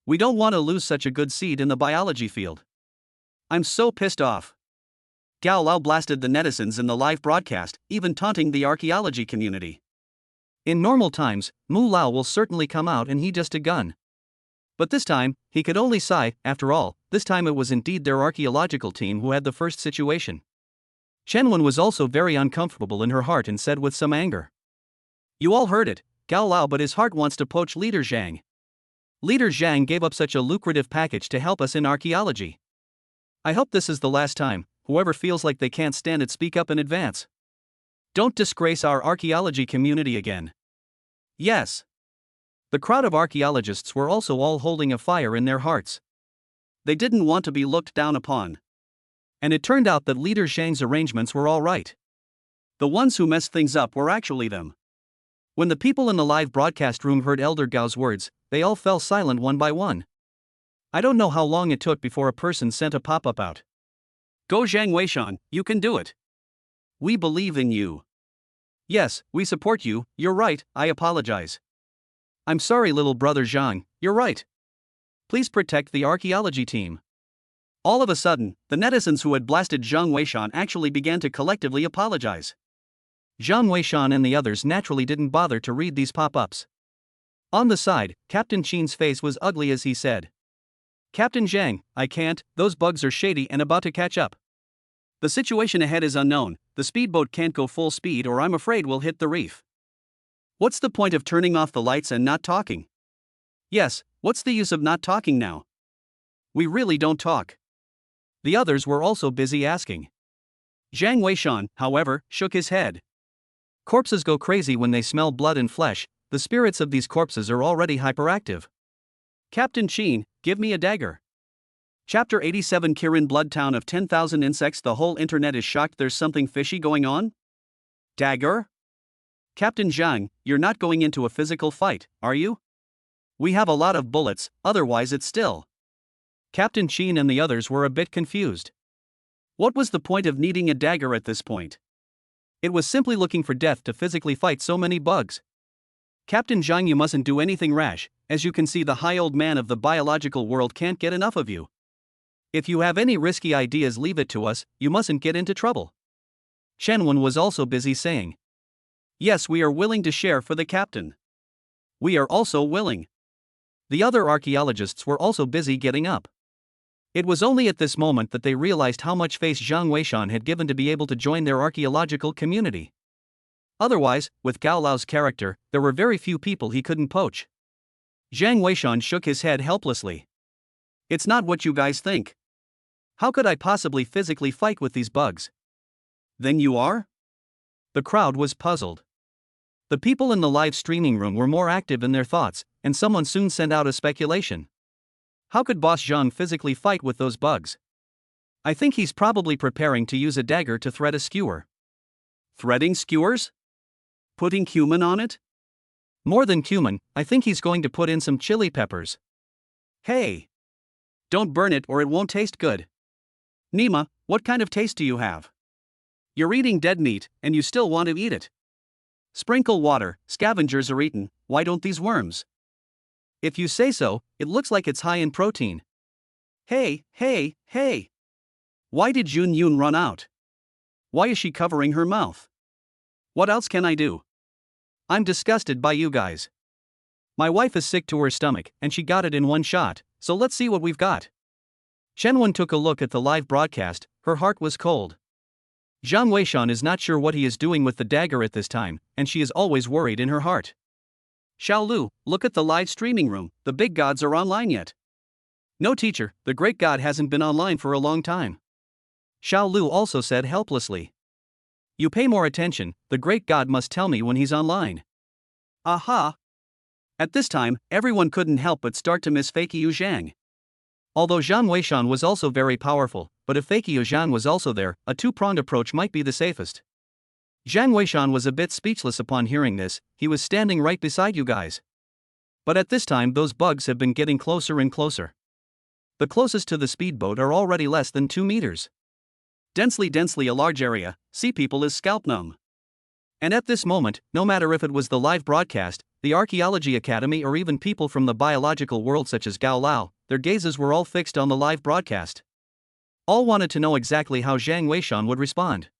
We don't want to lose such a good seed in the biology field. I'm so pissed off." Gao Lao blasted the netizens in the live broadcast, even taunting the archaeology community. In normal times, Mu Lao will certainly come out and he just a gun. But this time, he could only sigh. After all, this time it was indeed their archaeological team who had the first situation. Chen was also very uncomfortable in her heart and said with some anger, "You all heard it, Gao Lao, but his heart wants to poach Leader Jiang. Leader Jiang gave up such a lucrative package to help us in archaeology. I hope this is the last time. Whoever feels like they can't stand it, speak up in advance. Don't disgrace our archaeology community again." Yes. The crowd of archaeologists were also all holding a fire in their hearts. They didn't want to be looked down upon. And it turned out that Leader Jiang's arrangements were all right. The ones who messed things up were actually them. When the people in the live broadcast room heard Elder Gao's words, they all fell silent one by one. I don't know how long it took before a person sent a pop-up out. "Go Jiang Weishan, you can do it. We believe in you. Yes, we support you, you're right, I apologize. I'm sorry little brother Jeang, you're right. Please protect the archaeology team." All of a sudden, the netizens who had blasted Jiang Weishan actually began to collectively apologize. Jiang Weishan and the others naturally didn't bother to read these pop-ups. On the side, Captain Chen's face was ugly as he said, "Captain Jiang, I can't, those bugs are shady and about to catch up. The situation ahead is unknown, the speedboat can't go full speed or I'm afraid we'll hit the reef. What's the point of turning off the lights and not talking? Yes, what's the use of not talking now? We really don't talk." The others were also busy asking. Jiang Weishan, however, shook his head. Corpses go crazy when they smell blood and flesh, the spirits of these corpses are already hyperactive. "Captain Chen, give me a dagger." Chapter 87 Kirin Blood Town of 10,000 Insects. The whole internet is shocked, there's something fishy going on? Dagger? Captain Jeang, you're not going into a physical fight, are you? We have a lot of bullets, otherwise it's still. Captain Chen and the others were a bit confused. What was the point of needing a dagger at this point? It was simply looking for death to physically fight so many bugs. Captain Jeang, you mustn't do anything rash, as you can see the high old man of the biological world can't get enough of you. If you have any risky ideas, leave it to us, you mustn't get into trouble. Chen was also busy saying. Yes, we are willing to share for the captain. We are also willing. The other archaeologists were also busy getting up. It was only at this moment that they realized how much face Zhang Weishan had given to be able to join their archaeological community. Otherwise, with Gao Lao's character, there were very few people he couldn't poach. Zhang Weishan shook his head helplessly. It's not what you guys think. How could I possibly physically fight with these bugs? Then you are? The crowd was puzzled. The people in the live streaming room were more active in their thoughts, and someone soon sent out a speculation. How could Boss Zhang physically fight with those bugs? I think he's probably preparing to use a dagger to thread a skewer. Threading skewers? Putting cumin on it? More than cumin, I think he's going to put in some chili peppers. Hey! Don't burn it or it won't taste good. Nima, what kind of taste do you have? You're eating dead meat, and you still want to eat it. Sprinkle water, scavengers are eaten, why don't these worms? If you say so, it looks like it's high in protein. Hey! Why did Jun Yun run out? Why is she covering her mouth? What else can I do? I'm disgusted by you guys. My wife is sick to her stomach, and she got it in one shot, so let's see what we've got. Chen took a look at the live broadcast, her heart was cold. Zhang Weishan is not sure what he is doing with the dagger at this time, and she is always worried in her heart. Xiao Lu, look at the live streaming room, the big gods are online yet. No teacher, the great god hasn't been online for a long time. Xiao Lu also said helplessly. You pay more attention, the great god must tell me when he's online. Aha! At this time, everyone couldn't help but start to miss Fakey Zhang. Although Zhang Weishan was also very powerful, but if Fakey Zhang was also there, a two-pronged approach might be the safest. Zhang Weishan was a bit speechless upon hearing this, he was standing right beside you guys. But at this time those bugs have been getting closer and closer. The closest to the speedboat are already less than 2 meters. Densely a large area, sea people is scalp numb. And at this moment, no matter if it was the live broadcast, the Archaeology Academy or even people from the biological world such as Gao Lao, their gazes were all fixed on the live broadcast. All wanted to know exactly how Zhang Weishan would respond.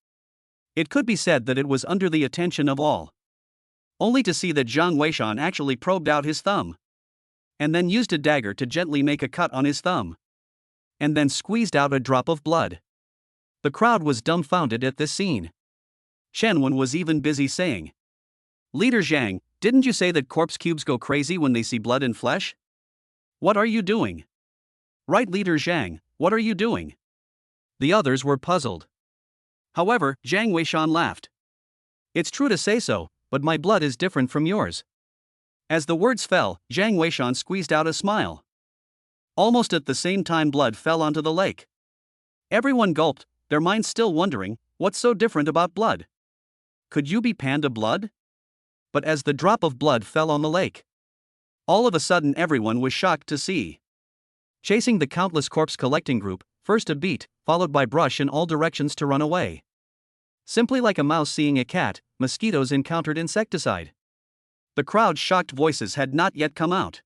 It could be said that it was under the attention of all. Only to see that Zhang Weishan actually probed out his thumb. And then used a dagger to gently make a cut on his thumb. And then squeezed out a drop of blood. The crowd was dumbfounded at this scene. Chen was even busy saying. Leader Zhang, didn't you say that corpse cubes go crazy when they see blood and flesh? What are you doing? Right, Leader Zhang, what are you doing? The others were puzzled. However, Zhang Weishan laughed. It's true to say so, but my blood is different from yours. As the words fell, Zhang Weishan squeezed out a smile. Almost at the same time blood fell onto the lake. Everyone gulped, their minds still wondering, what's so different about blood? Could you be panda blood? But as the drop of blood fell on the lake, all of a sudden everyone was shocked to see. Chasing the countless corpse collecting group, first a beat, followed by brush in all directions to run away. Simply like a mouse seeing a cat, mosquitoes encountered insecticide. The crowd's shocked voices had not yet come out.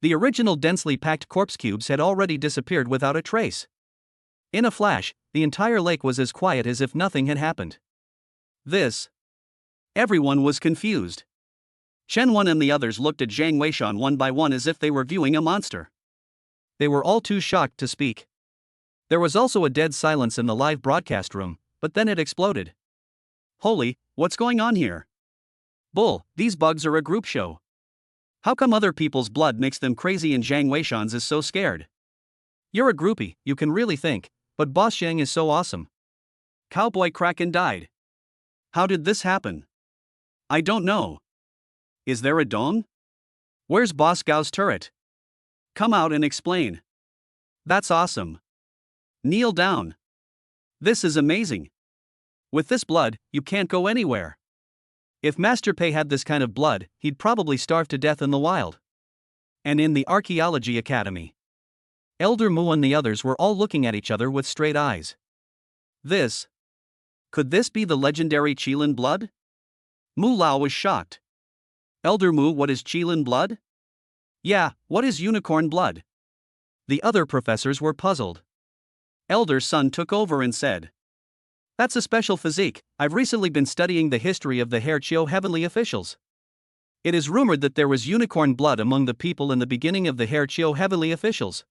The original densely packed corpse cubes had already disappeared without a trace. In a flash, the entire lake was as quiet as if nothing had happened. Everyone was confused. Chen and the others looked at Zhang Weishan one by one as if they were viewing a monster. They were all too shocked to speak. There was also a dead silence in the live broadcast room, but then it exploded. Holy, what's going on here? Bull, these bugs are a group show. How come other people's blood makes them crazy and Zhang Weishan's is so scared? You're a groupie, you can really think, but Boss Zhang is so awesome. Cowboy Kraken died. How did this happen? I don't know. Is there a dong? Where's Boss Gao's turret? Come out and explain. That's awesome. Kneel down. This is amazing. With this blood, you can't go anywhere. If Master Pei had this kind of blood, he'd probably starve to death in the wild. And in the Archaeology Academy, Elder Mu and the others were all looking at each other with straight eyes. Could this be the legendary Qilin blood? Mu Lao was shocked. Elder Mu, what is Qilin blood? Yeah, what is unicorn blood? The other professors were puzzled. Elder Sun took over and said, "That's a special physique. I've recently been studying the history of the Herchio heavenly officials. It is rumored that there was unicorn blood among the people in the beginning of the Herchio heavenly officials.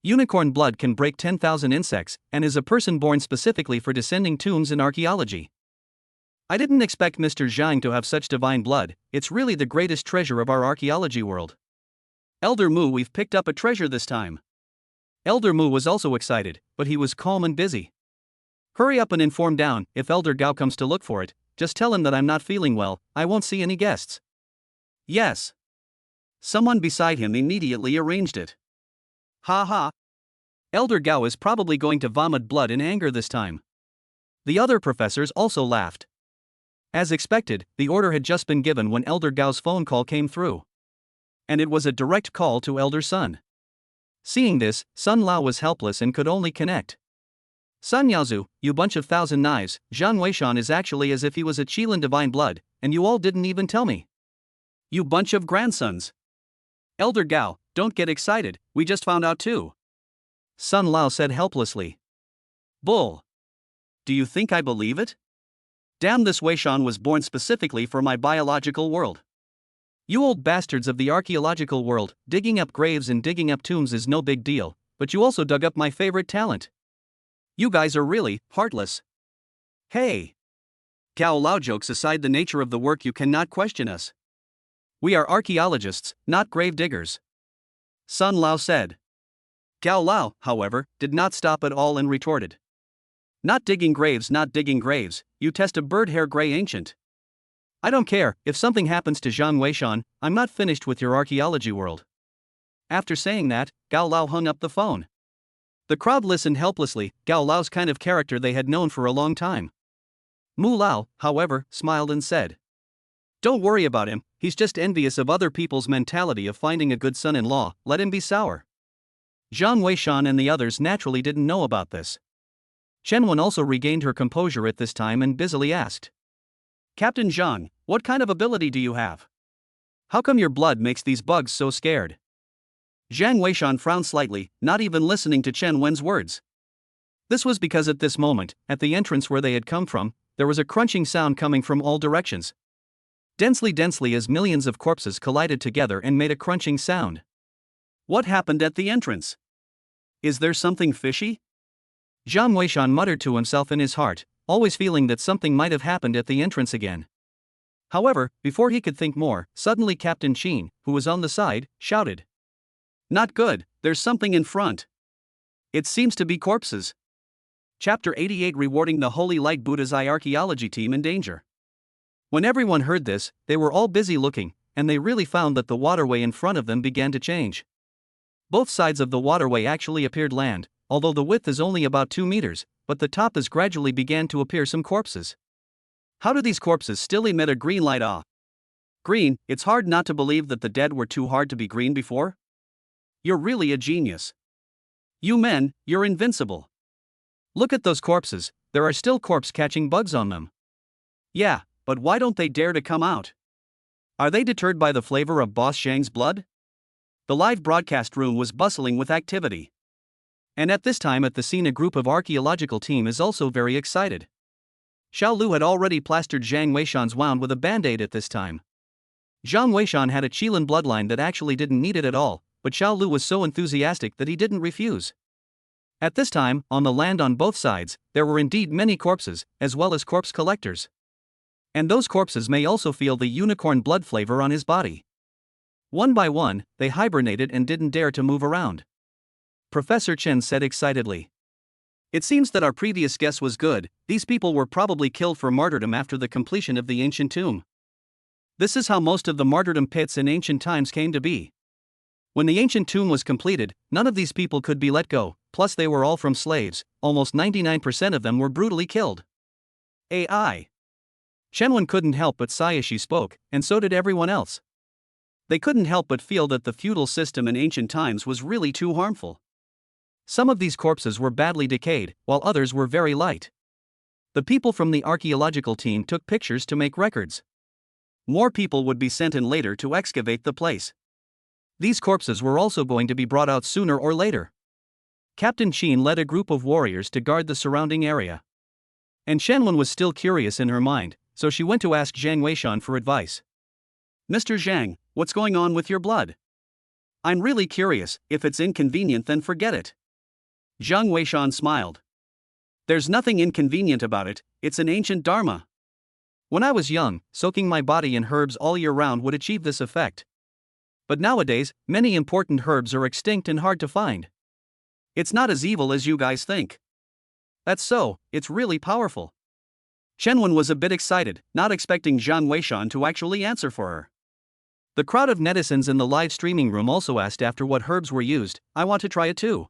Unicorn blood can break 10,000 insects and is a person born specifically for descending tombs in archaeology. I didn't expect Mr. Jeang to have such divine blood. It's really the greatest treasure of our archaeology world. Elder Mu, we've picked up a treasure this time." Elder Mu was also excited, but he was calm and busy. "Hurry up and inform Down. If Elder Gao comes to look for it, just tell him that I'm not feeling well. I won't see any guests." "Yes." Someone beside him immediately arranged it. "Ha ha. Elder Gao is probably going to vomit blood in anger this time." The other professors also laughed. As expected, the order had just been given when Elder Gao's phone call came through. And it was a direct call to Elder Sun. Seeing this, Sun Lao was helpless and could only connect. "Sun Yaozu, you bunch of thousand knives, Zhang Weishan is actually as if he was a Qilin divine blood, and you all didn't even tell me. You bunch of grandsons. Elder Gao, don't get excited, we just found out too." Sun Lao said helplessly. "Bull. Do you think I believe it? Damn, this Weishan was born specifically for my biological world. You old bastards of the archaeological world, digging up graves and digging up tombs is no big deal, but you also dug up my favorite talent. You guys are really heartless. Hey. Gao Lao, jokes aside, the nature of the work, you cannot question us. We are archaeologists, not grave diggers," Sun Lao said. Gao Lao, however, did not stop at all and retorted. "Not digging graves, not digging graves, you test a bird hair gray ancient. I don't care, if something happens to Zhang Weishan, I'm not finished with your archaeology world." After saying that, Gao Lao hung up the phone. The crowd listened helplessly. Gao Lao's kind of character they had known for a long time. Mu Lao, however, smiled and said, "Don't worry about him, he's just envious of other people's mentality of finding a good son-in-law, let him be sour." Zhang Weishan and the others naturally didn't know about this. Chen also regained her composure at this time and busily asked, "Captain Jeang, what kind of ability do you have? How come your blood makes these bugs so scared?" Zhang Weishan frowned slightly, not even listening to Chen Wen's words. This was because at this moment, at the entrance where they had come from, there was a crunching sound coming from all directions. Densely as millions of corpses collided together and made a crunching sound. What happened at the entrance? Is there something fishy? Zhang Weishan muttered to himself in his heart, always feeling that something might have happened at the entrance again. However, before he could think more, suddenly Captain Chen, who was on the side, shouted, "Not good, there's something in front. It seems to be corpses." Chapter 88, Rewarding the Holy Light, Buddha's Eye archaeology team in danger. When everyone heard this, they were all busy looking, and they really found that the waterway in front of them began to change. Both sides of the waterway actually appeared land, although the width is only about 2 meters, but the top is gradually began to appear some corpses. How do these corpses still emit a green light? Green, it's hard not to believe that the dead were too hard to be green before. You're really a genius. You men, you're invincible. Look at those corpses, there are still corpse catching bugs on them. Yeah, but why don't they dare to come out? Are they deterred by the flavor of Boss Zhang's blood? The live broadcast room was bustling with activity. And at this time at the scene, a group of archaeological team is also very excited. Xiao Lu had already plastered Zhang Weishan's wound with a band-aid at this time. Zhang Weishan had a Qilin bloodline that actually didn't need it at all, but Xiao Lu was so enthusiastic that he didn't refuse. At this time, on the land on both sides, there were indeed many corpses, as well as corpse collectors. And those corpses may also feel the unicorn blood flavor on his body. One by one, they hibernated and didn't dare to move around. Professor Chen said excitedly, "It seems that our previous guess was good, these people were probably killed for martyrdom after the completion of the ancient tomb. This is how most of the martyrdom pits in ancient times came to be. When the ancient tomb was completed, none of these people could be let go, plus they were all from slaves, almost 99% of them were brutally killed." AI. Chen couldn't help but sigh as she spoke, and so did everyone else. They couldn't help but feel that the feudal system in ancient times was really too harmful. Some of these corpses were badly decayed, while others were very light. The people from the archaeological team took pictures to make records. More people would be sent in later to excavate the place. These corpses were also going to be brought out sooner or later. Captain Chen led a group of warriors to guard the surrounding area. And Shenwen was still curious in her mind, so she went to ask Jiang Weishan for advice. Mr. Jiang, what's going on with your blood? I'm really curious. If it's inconvenient, then forget it. Jiang Weishan smiled. There's nothing inconvenient about it, it's an ancient dharma. When I was young, soaking my body in herbs all year round would achieve this effect. But nowadays, many important herbs are extinct and hard to find. It's not as evil as you guys think. That's so, it's really powerful. Shenwen was a bit excited, not expecting Jiang Weishan to actually answer for her. The crowd of netizens in the live streaming room also asked after what herbs were used. I want to try it too.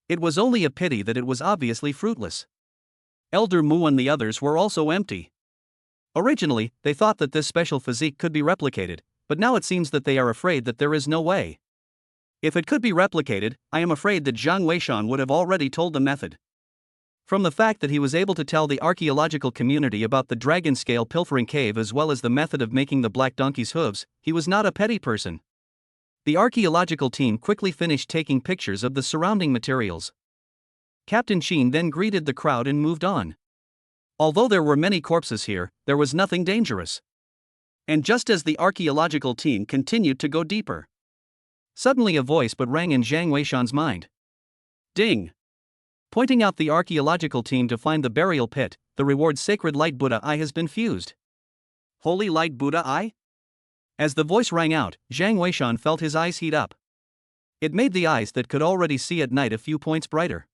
It was only a pity that it was obviously fruitless. Elder Mu and the others were also empty. Originally, they thought that this special physique could be replicated, but now it seems that they are afraid that there is no way. If it could be replicated, I am afraid that Jiang Weishan would have already told the method. From the fact that he was able to tell the archaeological community about the dragon scale pilfering cave as well as the method of making the black donkey's hooves, he was not a petty person. The archaeological team quickly finished taking pictures of the surrounding materials. Captain Chen then greeted the crowd and moved on. Although there were many corpses here, there was nothing dangerous. And just as the archaeological team continued to go deeper, suddenly a voice but rang in Jiang Weishan's mind. Ding! Pointing out the archaeological team to find the burial pit, the reward Sacred Light Buddha Eye has been fused. Holy Light Buddha Eye? As the voice rang out, Jiang Weishan felt his eyes heat up. It made the eyes that could already see at night a few points brighter.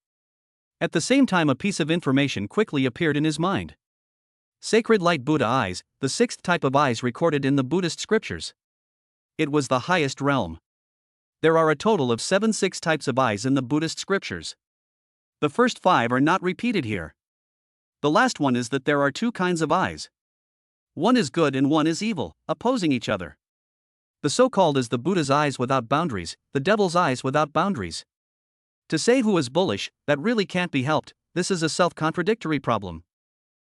At the same time, a piece of information quickly appeared in his mind. Sacred Light Buddha Eyes, the sixth type of eyes recorded in the Buddhist scriptures. It was the highest realm. There are a total of 7 types of eyes in the Buddhist scriptures. The first 5 are not repeated here. The last one is that there are 2 kinds of eyes. One is good and one is evil, opposing each other. The so-called is the Buddha's eyes without boundaries, the devil's eyes without boundaries. To say who is bullish, that really can't be helped. This is a self-contradictory problem.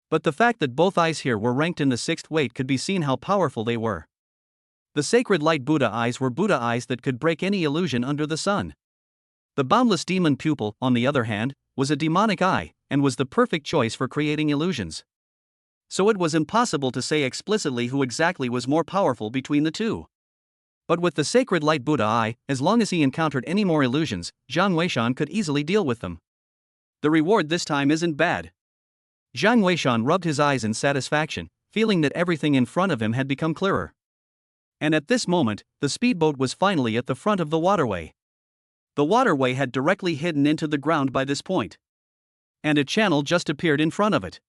But the fact that both eyes here were ranked in the 6th weight could be seen how powerful they were. The Sacred Light Buddha eyes were Buddha eyes that could break any illusion under the sun. The boundless demon pupil, on the other hand, was a demonic eye, and was the perfect choice for creating illusions. So it was impossible to say explicitly who exactly was more powerful between the two. But with the Sacred Light Buddha eye, as long as he encountered any more illusions, Jiang Weishan could easily deal with them. The reward this time isn't bad. Jiang Weishan rubbed his eyes in satisfaction, feeling that everything in front of him had become clearer. And at this moment, the speedboat was finally at the front of the waterway. The waterway had directly hidden into the ground by this point. And a channel just appeared in front of it.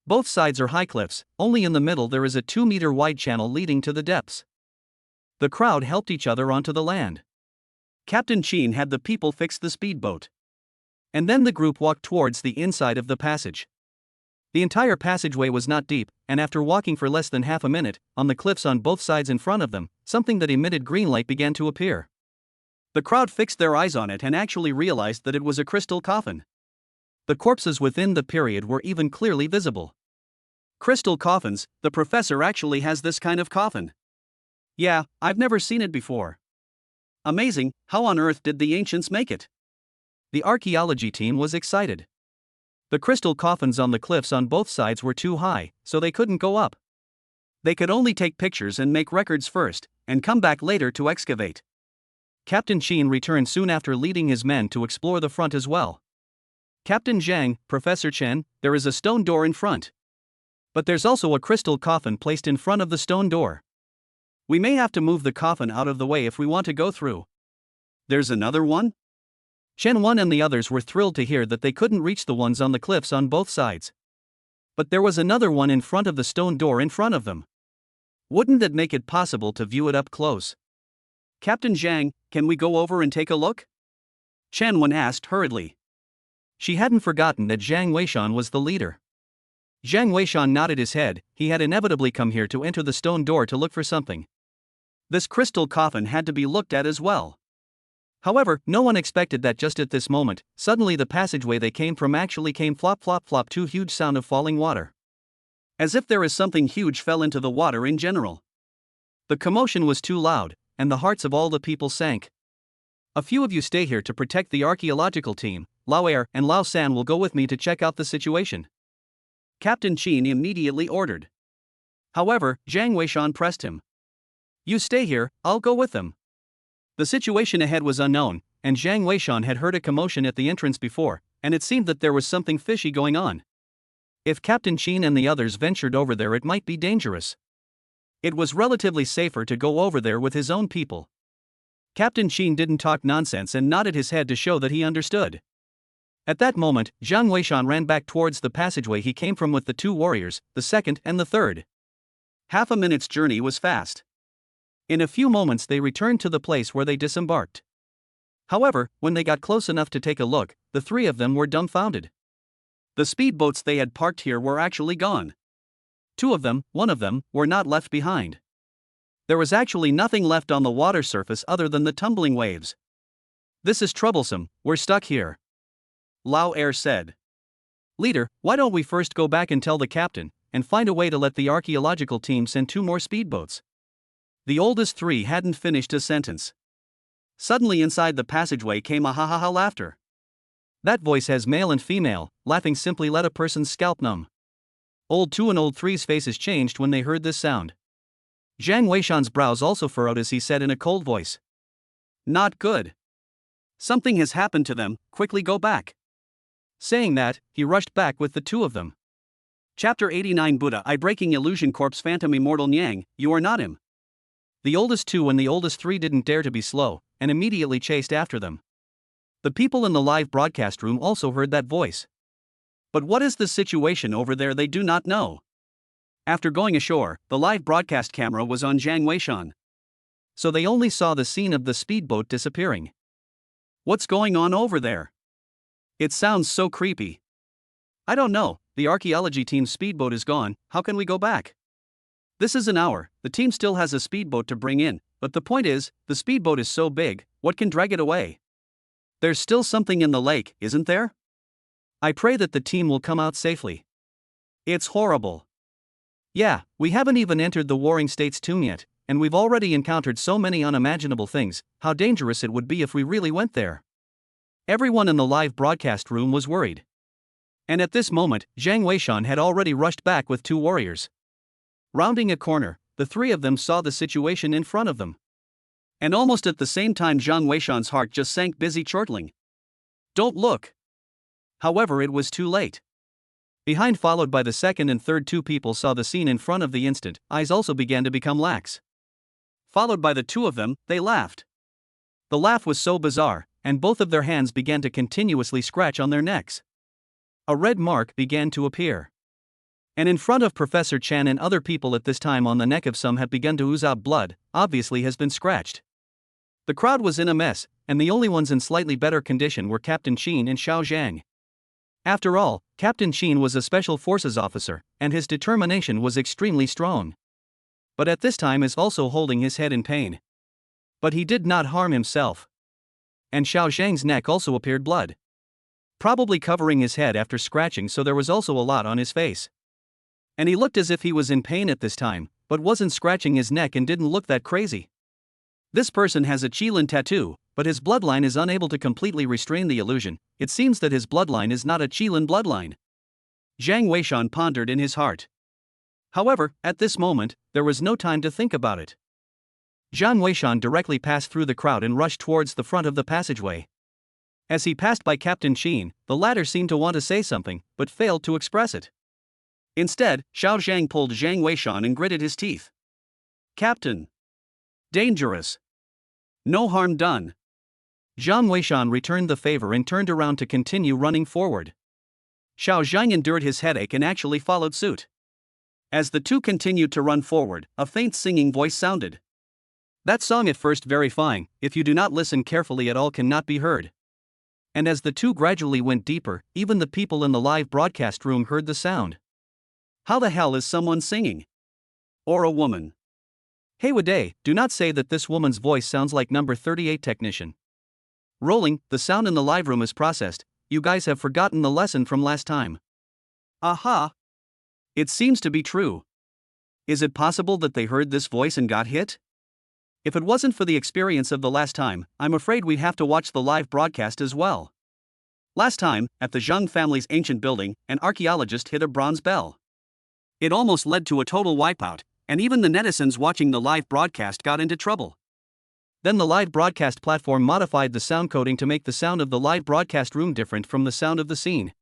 Both sides are high cliffs, only in the middle there is a 2-meter wide channel leading to the depths. The crowd helped each other onto the land. Captain Chen had the people fix the speedboat. And then the group walked towards the inside of the passage. The entire passageway was not deep, and after walking for less than half a minute, on the cliffs on both sides in front of them, something that emitted green light began to appear. The crowd fixed their eyes on it and actually realized that it was a crystal coffin. The corpses within the period were even clearly visible. Crystal coffins, the professor actually has this kind of coffin. Yeah, I've never seen it before. Amazing, how on earth did the ancients make it? The archaeology team was excited. The crystal coffins on the cliffs on both sides were too high, so they couldn't go up. They could only take pictures and make records first, and come back later to excavate. Captain Chen returned soon after leading his men to explore the front as well. Captain Jeang, Professor Chen, there is a stone door in front. But there's also a crystal coffin placed in front of the stone door. We may have to move the coffin out of the way if we want to go through. There's another one? Chen 1 and the others were thrilled to hear that they couldn't reach the ones on the cliffs on both sides. But there was another one in front of the stone door in front of them. Wouldn't that make it possible to view it up close? Captain Jiang, can we go over and take a look? Chen 1 asked hurriedly. She hadn't forgotten that Jiang Weishan was the leader. Jiang Weishan nodded his head. He had inevitably come here to enter the stone door to look for something. This crystal coffin had to be looked at as well. However, no one expected that just at this moment, suddenly the passageway they came from actually came flop flop flop to huge sound of falling water. As if there is something huge fell into the water in general. The commotion was too loud, and the hearts of all the people sank. A few of you stay here to protect the archaeological team. Lao Air and Lao San will go with me to check out the situation, Captain Chen immediately ordered. However, Jiang Weishan pressed him. You stay here, I'll go with them. The situation ahead was unknown, and Jiang Weishan had heard a commotion at the entrance before, and it seemed that there was something fishy going on. If Captain Chen and the others ventured over there, it might be dangerous. It was relatively safer to go over there with his own people. Captain Chen didn't talk nonsense and nodded his head to show that he understood. At that moment, Jiang Weishan ran back towards the passageway he came from with the two warriors, the second and the third. Half a minute's journey was fast. In a few moments they returned to the place where they disembarked. However, when they got close enough to take a look, the three of them were dumbfounded. The speedboats they had parked here were actually gone. Two of them, one of them, were not left behind. There was actually nothing left on the water surface other than the tumbling waves. This is troublesome, we're stuck here, Lao Air said. Leader, why don't we first go back and tell the captain, and find a way to let the archaeological team send 2 more speedboats? The oldest 3 hadn't finished a sentence. Suddenly inside the passageway came a ha-ha-ha laughter. That voice has male and female, laughing simply let a person's scalp numb. Old 2 and old 3's faces changed when they heard this sound. Jiang Weishan's brows also furrowed as he said in a cold voice. Not good. Something has happened to them, quickly go back. Saying that, he rushed back with the 2 of them. Chapter 89 Buddha I Breaking Illusion Corpse Phantom Immortal Nyang, you are not him. The oldest 2 and the oldest 3 didn't dare to be slow, and immediately chased after them. The people in the live broadcast room also heard that voice. But what is the situation over there they do not know. After going ashore, the live broadcast camera was on Jiang Weishan. So they only saw the scene of the speedboat disappearing. What's going on over there? It sounds so creepy. I don't know, the archaeology team's speedboat is gone, how can we go back? This is an hour, the team still has a speedboat to bring in, but the point is, the speedboat is so big, what can drag it away? There's still something in the lake, isn't there? I pray that the team will come out safely. It's horrible. Yeah, we haven't even entered the Warring States tomb yet, and we've already encountered so many unimaginable things, how dangerous it would be if we really went there. Everyone in the live broadcast room was worried. And at this moment, Jiang Weishan had already rushed back with 2 warriors. Rounding a corner, the 3 of them saw the situation in front of them. And almost at the same time Jiang Weishan's heart just sank busy chortling. Don't look. However, it was too late. Behind followed by the second and third 2 people saw the scene in front of the instant, eyes also began to become lax. Followed by the 2 of them, they laughed. The laugh was so bizarre, and both of their hands began to continuously scratch on their necks. A red mark began to appear. And in front of Professor Chen and other people at this time on the neck of some had begun to ooze out blood, obviously has been scratched. The crowd was in a mess, and the only ones in slightly better condition were Captain Chen and Xiao Zhang. After all, Captain Chen was a special forces officer, and his determination was extremely strong. But at this time is also holding his head in pain. But he did not harm himself. And Xiao Zhang's neck also appeared blood. Probably covering his head after scratching, so there was also a lot on his face. And he looked as if he was in pain at this time, but wasn't scratching his neck and didn't look that crazy. This person has a Qilin tattoo, but his bloodline is unable to completely restrain the illusion. It seems that his bloodline is not a Qilin bloodline. Jiang Weishan pondered in his heart. However, at this moment, there was no time to think about it. Jiang Weishan directly passed through the crowd and rushed towards the front of the passageway. As he passed by Captain Chen, the latter seemed to want to say something, but failed to express it. Instead, Xiao Zhang pulled Jiang Weishan and gritted his teeth. Captain. Dangerous. No harm done. Jiang Weishan returned the favor and turned around to continue running forward. Xiao Zhang endured his headache and actually followed suit. As the 2 continued to run forward, a faint singing voice sounded. That song at first very fine, if you do not listen carefully at all cannot be heard. And as the 2 gradually went deeper, even the people in the live broadcast room heard the sound. How the hell is someone singing? Or a woman? Hey Waday, do not say that this woman's voice sounds like number 38 technician. Rolling, the sound in the live room is processed. You guys have forgotten the lesson from last time. Aha! It seems to be true. Is it possible that they heard this voice and got hit? If it wasn't for the experience of the last time, I'm afraid we'd have to watch the live broadcast as well. Last time, at the Jeang family's ancient building, an archaeologist hit a bronze bell. It almost led to a total wipeout, and even the netizens watching the live broadcast got into trouble. Then the live broadcast platform modified the sound coding to make the sound of the live broadcast room different from the sound of the scene.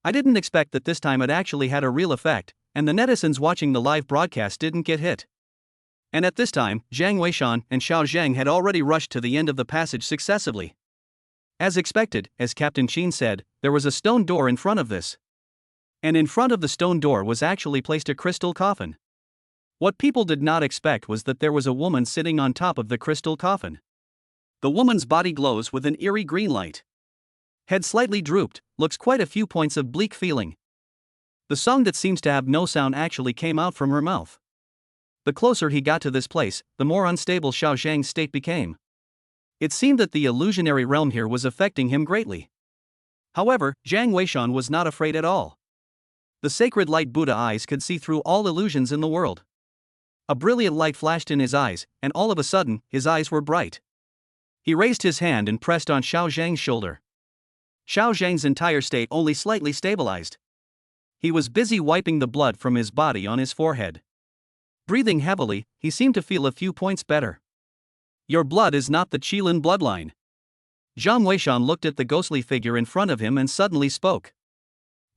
I didn't expect that this time it actually had a real effect, and the netizens watching the live broadcast didn't get hit. And at this time, Jiang Weishan and Xiao Zhang had already rushed to the end of the passage successively. As expected, as Captain Qin said, there was a stone door in front of this. And in front of the stone door was actually placed a crystal coffin. What people did not expect was that there was a woman sitting on top of the crystal coffin. The woman's body glows with an eerie green light. Head slightly drooped, looks quite a few points of bleak feeling. The song that seems to have no sound actually came out from her mouth. The closer he got to this place, the more unstable Xiao Zhang's state became. It seemed that the illusionary realm here was affecting him greatly. However, Jiang Weishan was not afraid at all. The sacred light Buddha eyes could see through all illusions in the world. A brilliant light flashed in his eyes, and all of a sudden, his eyes were bright. He raised his hand and pressed on Xiao Zhang's shoulder. Xiao Zhang's entire state only slightly stabilized. He was busy wiping the blood from his body on his forehead. Breathing heavily, he seemed to feel a few points better. Your blood is not the Qilin bloodline. Jiang Weishan looked at the ghostly figure in front of him and suddenly spoke.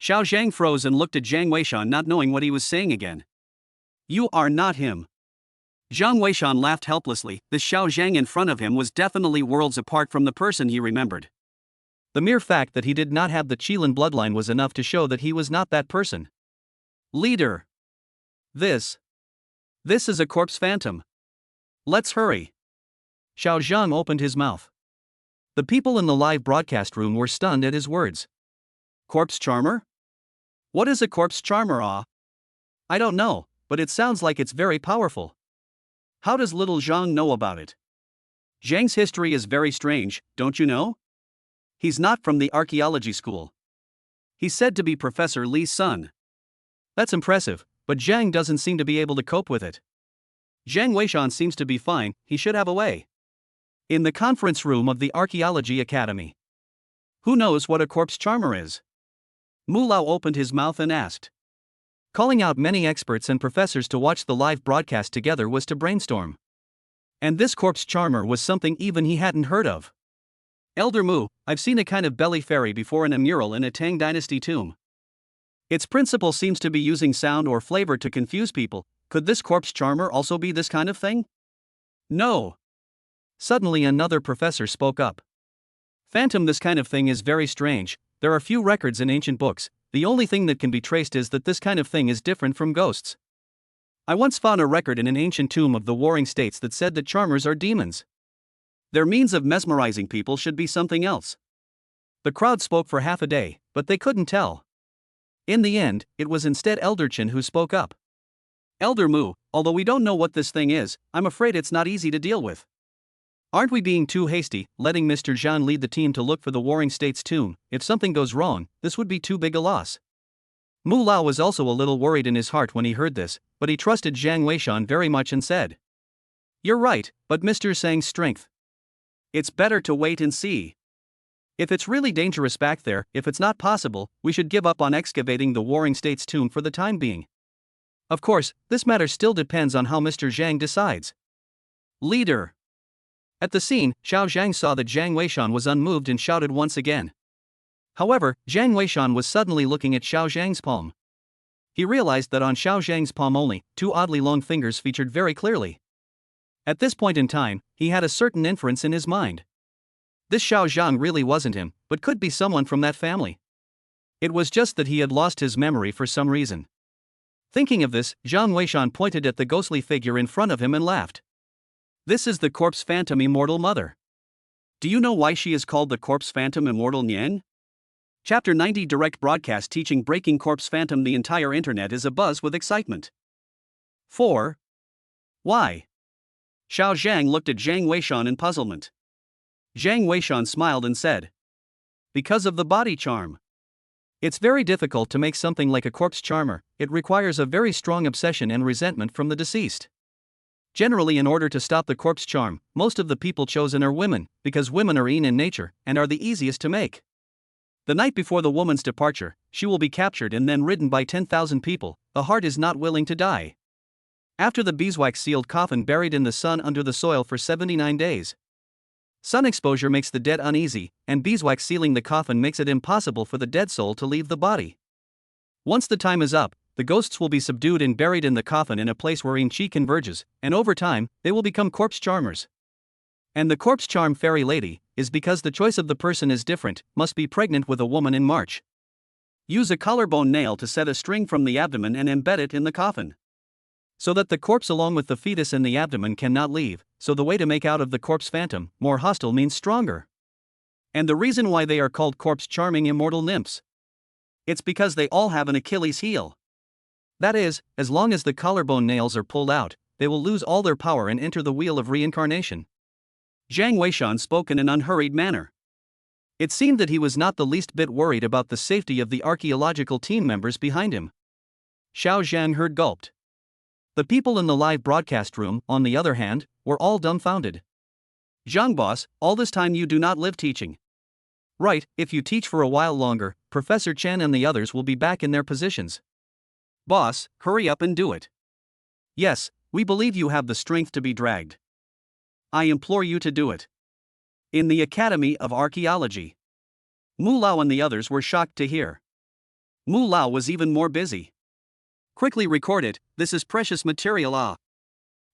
Xiao Zhang froze and looked at Jiang Weishan, not knowing what he was saying again. You are not him. Jiang Weishan laughed helplessly. The Xiao Zhang in front of him was definitely worlds apart from the person he remembered. The mere fact that he did not have the Qilin bloodline was enough to show that he was not that person. Leader. This is a corpse phantom. Let's hurry. Xiao Zhang opened his mouth. The people in the live broadcast room were stunned at his words. Corpse charmer? What is a corpse charmer? I don't know, but it sounds like it's very powerful. How does little Zhang know about it? Zhang's history is very strange, don't you know? He's not from the archaeology school. He's said to be Professor Li's son. That's impressive, but Jiang doesn't seem to be able to cope with it. Jiang Weishan seems to be fine, he should have a way. In the conference room of the Archaeology Academy. Who knows what a corpse charmer is? Mu Lao opened his mouth and asked. Calling out many experts and professors to watch the live broadcast together was to brainstorm. And this corpse charmer was something even he hadn't heard of. Elder Mu, I've seen a kind of belly fairy before in a mural in a Tang Dynasty tomb. Its principle seems to be using sound or flavor to confuse people. Could this corpse charmer also be this kind of thing? No. Suddenly another professor spoke up. Phantom, this kind of thing is very strange. There are few records in ancient books. The only thing that can be traced is that this kind of thing is different from ghosts. I once found a record in an ancient tomb of the warring states that said that charmers are demons. Their means of mesmerizing people should be something else. The crowd spoke for half a day, but they couldn't tell. In the end, it was instead Elder Chen who spoke up. Elder Mu, although we don't know what this thing is, I'm afraid it's not easy to deal with. Aren't we being too hasty, letting Mr. Zhang lead the team to look for the warring states tomb? If something goes wrong, this would be too big a loss. Mu Lao was also a little worried in his heart when he heard this, but he trusted Jiang Weishan very much and said. You're right, but Mr. Zhang's strength. It's better to wait and see. If it's really dangerous back there, if it's not possible, we should give up on excavating the warring states tomb for the time being. Of course, this matter still depends on how Mr. Zhang decides. Leader. At the scene, Xiao Zhang saw that Jiang Weishan was unmoved and shouted once again. However, Jiang Weishan was suddenly looking at Xiao Zhang's palm. He realized that on Xiao Zhang's palm only, two oddly long fingers featured very clearly. At this point in time, he had a certain inference in his mind. This Xiao Zhang really wasn't him, but could be someone from that family. It was just that he had lost his memory for some reason. Thinking of this, Jiang Weishan pointed at the ghostly figure in front of him and laughed. This is the corpse phantom Immortal Mother. Do you know why she is called the corpse phantom Immortal Nian? Chapter 90 Direct broadcast teaching breaking corpse phantom. The entire internet is abuzz with excitement. 4. Why? Xiao Zhang looked at Jiang Weishan in puzzlement. Jiang Weishan smiled and said, "Because of the body charm." It's very difficult to make something like a corpse charmer, it requires a very strong obsession and resentment from the deceased. Generally, in order to stop the corpse charm, most of the people chosen are women, because women are mean in nature and are the easiest to make. The night before the woman's departure, she will be captured and then ridden by 10,000 people. The heart is not willing to die. After the beeswax sealed coffin buried in the sun under the soil for 79 days. Sun exposure makes the dead uneasy, and beeswax sealing the coffin makes it impossible for the dead soul to leave the body. Once the time is up, the ghosts will be subdued and buried in the coffin in a place wherein chi converges, and over time, they will become corpse charmers. And the corpse charm fairy lady is because the choice of the person is different, must be pregnant with a woman in March. Use a collarbone nail to set a string from the abdomen and embed it in the coffin, so that the corpse along with the fetus in the abdomen cannot leave. So the way to make out of the corpse phantom, more hostile means stronger. And the reason why they are called corpse charming immortal nymphs, it's because they all have an Achilles heel. That is, as long as the collarbone nails are pulled out, they will lose all their power and enter the wheel of reincarnation. Jiang Weishan spoke in an unhurried manner. It seemed that he was not the least bit worried about the safety of the archaeological team members behind him. Xiao Zhang heard gulped. The people in the live broadcast room, on the other hand, were all dumbfounded. Zhang boss, all this time you do not live teaching. Right, if you teach for a while longer, Professor Chen and the others will be back in their positions. Boss, hurry up and do it. Yes, we believe you have the strength to be dragged. I implore you to do it. In the Academy of Archaeology. Mu Lao and the others were shocked to hear. Mu Lao was even more busy. Quickly record it, this is precious material.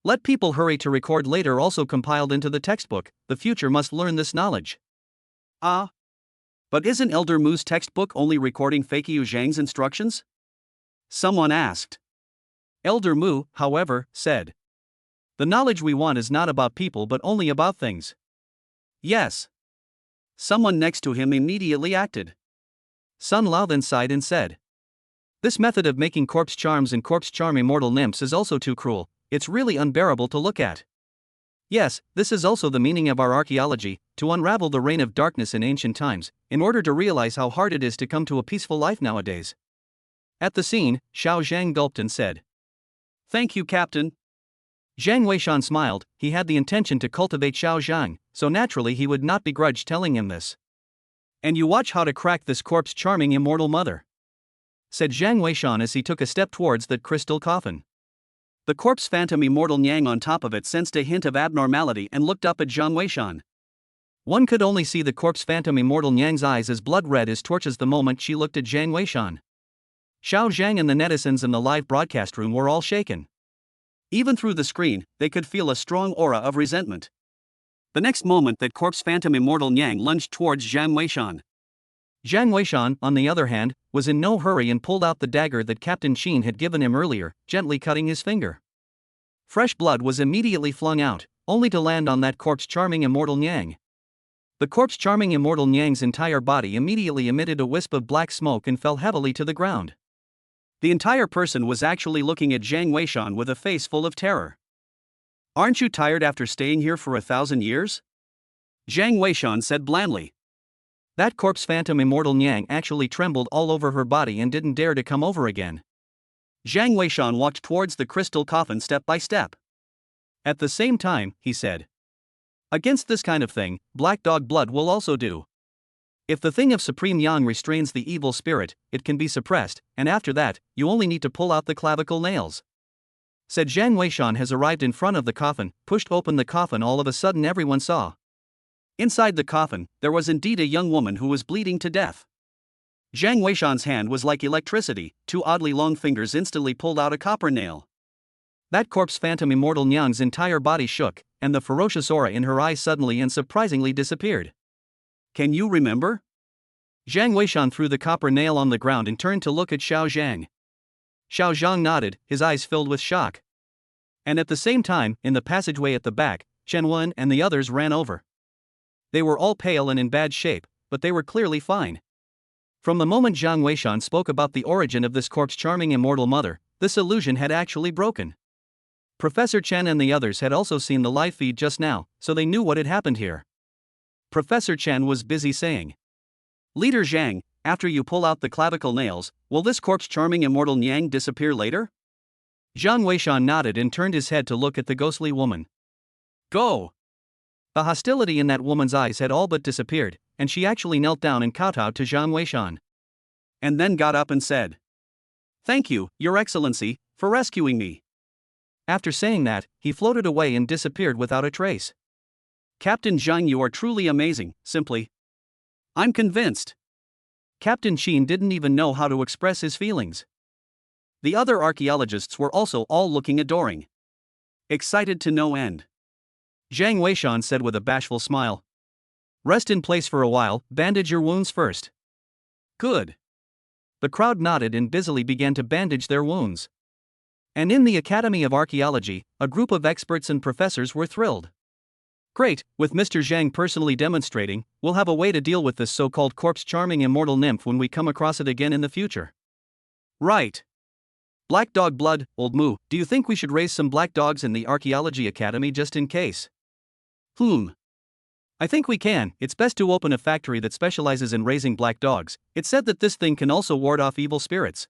Let people hurry to record later, also compiled into the textbook. The future must learn this knowledge. But isn't Elder Mu's textbook only recording Fakyu Zhang's instructions? Someone asked. Elder Mu, however, said, the knowledge we want is not about people but only about things. Yes. Someone next to him immediately acted. Sun Lao then sighed and said, this method of making corpse charms and corpse charm immortal nymphs is also too cruel, it's really unbearable to look at. Yes, this is also the meaning of our archaeology, to unravel the reign of darkness in ancient times, in order to realize how hard it is to come to a peaceful life nowadays. At the scene, Xiao Zhang gulped and said, thank you, Captain. Jiang Weishan smiled. He had the intention to cultivate Xiao Zhang, so naturally he would not begrudge telling him this. And you watch how to crack this corpse charming immortal mother, said Jiang Weishan as he took a step towards that crystal coffin. The corpse phantom immortal Nyang on top of it sensed a hint of abnormality and looked up at Jiang Weishan. One could only see the corpse phantom immortal Nyang's eyes as blood red as torches the moment she looked at Jiang Weishan. Xiao Zhang and the netizens in the live broadcast room were all shaken. Even through the screen, they could feel a strong aura of resentment. The next moment that corpse phantom immortal Nyang lunged towards Jiang Weishan. Jiang Weishan, on the other hand, was in no hurry and pulled out the dagger that Captain Qin had given him earlier, gently cutting his finger. Fresh blood was immediately flung out, only to land on that corpse charming immortal Nyang. The corpse charming immortal Nyang's entire body immediately emitted a wisp of black smoke and fell heavily to the ground. The entire person was actually looking at Jiang Weishan with a face full of terror. Aren't you tired after staying here for 1,000 years? Jiang Weishan said blandly. That corpse phantom immortal Nyang actually trembled all over her body and didn't dare to come over again. Jiang Weishan walked towards the crystal coffin step by step. At the same time, he said, against this kind of thing, black dog blood will also do. If the thing of supreme yang restrains the evil spirit, it can be suppressed, and after that, you only need to pull out the clavicle nails. Said Jiang Weishan has arrived in front of the coffin, pushed open the coffin. All of a sudden everyone saw. Inside the coffin, there was indeed a young woman who was bleeding to death. Jiang Weishan's hand was like electricity, two oddly long fingers instantly pulled out a copper nail. That corpse phantom immortal Nyang's entire body shook, and the ferocious aura in her eyes suddenly and surprisingly disappeared. Can you remember? Jiang Weishan threw the copper nail on the ground and turned to look at Xiao Zhang. Xiao Zhang nodded, his eyes filled with shock. And at the same time, in the passageway at the back, Chen Wen and the others ran over. They were all pale and in bad shape, but they were clearly fine. From the moment Jiang Weishan spoke about the origin of this corpse charming immortal mother, this illusion had actually broken. Professor Chen and the others had also seen the live feed just now, so they knew what had happened here. Professor Chen was busy saying, "Leader Jeang, after you pull out the clavicle nails, will this corpse-charming immortal Niang disappear later?" Zhang Weishan nodded and turned his head to look at the ghostly woman. "Go!" The hostility in that woman's eyes had all but disappeared, and she actually knelt down and kowtowed to Zhang Weishan. And then got up and said, "Thank you, Your Excellency, for rescuing me." After saying that, he floated away and disappeared without a trace. "Captain Zhang, you are truly amazing, simply. I'm convinced." Captain Qin didn't even know how to express his feelings. The other archaeologists were also all looking adoring. Excited to no end. Zhang Weishan said with a bashful smile, "Rest in place for a while, bandage your wounds first." "Good." The crowd nodded and busily began to bandage their wounds. And in the Academy of Archaeology, a group of experts and professors were thrilled. "Great, with Mr. Zhang personally demonstrating, we'll have a way to deal with this so-called corpse-charming immortal nymph when we come across it again in the future." "Right. Black dog blood, old Moo, do you think we should raise some black dogs in the Archaeology Academy just in case?" "I think we can. It's best to open a factory that specializes in raising black dogs. It's said that this thing can also ward off evil spirits."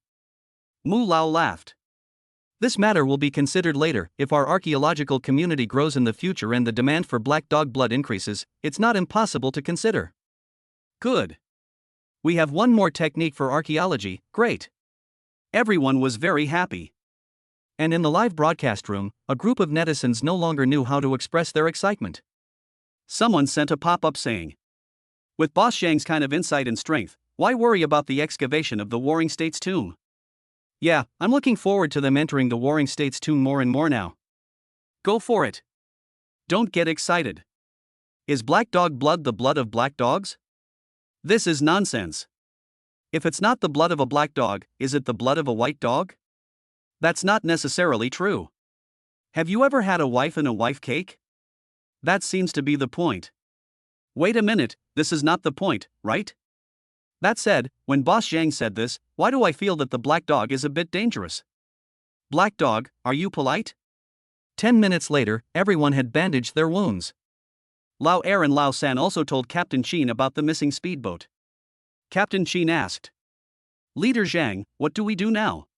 Mu Lao laughed. "This matter will be considered later. If our archaeological community grows in the future and the demand for black dog blood increases, it's not impossible to consider." "Good. We have one more technique for archaeology, great." Everyone was very happy. And in the live broadcast room, a group of netizens no longer knew how to express their excitement. Someone sent a pop-up saying, "With Boss Zhang's kind of insight and strength, why worry about the excavation of the Warring States tomb?" "Yeah, I'm looking forward to them entering the Warring States tomb more and more now." "Go for it. Don't get excited. Is black dog blood the blood of black dogs? This is nonsense. If it's not the blood of a black dog, is it the blood of a white dog? That's not necessarily true. Have you ever had a wife and a wife cake? That seems to be the point." "Wait a minute, this is not the point, right?" That said, when Boss Zhang said this, why do I feel that the black dog is a bit dangerous? "Black dog, are you polite?" 10 minutes later, everyone had bandaged their wounds. Lao Er and Lao San also told Captain Qin about the missing speedboat. Captain Qin asked, "Leader Zhang, what do we do now?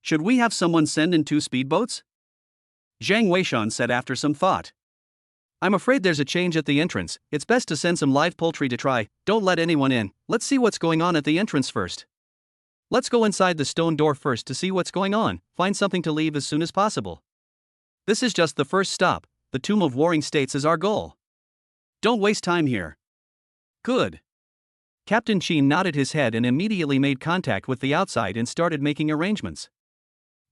Should we have someone send in 2 speedboats?" Zhang Weishan said after some thought, "I'm afraid there's a change at the entrance. It's best to send some live poultry to try. Don't let anyone in. Let's see what's going on at the entrance first. Let's go inside the stone door first to see what's going on, find something to leave as soon as possible. This is just the first stop. The Tomb of Warring States is our goal. Don't waste time here." "Good." Captain Qin nodded his head and immediately made contact with the outside and started making arrangements.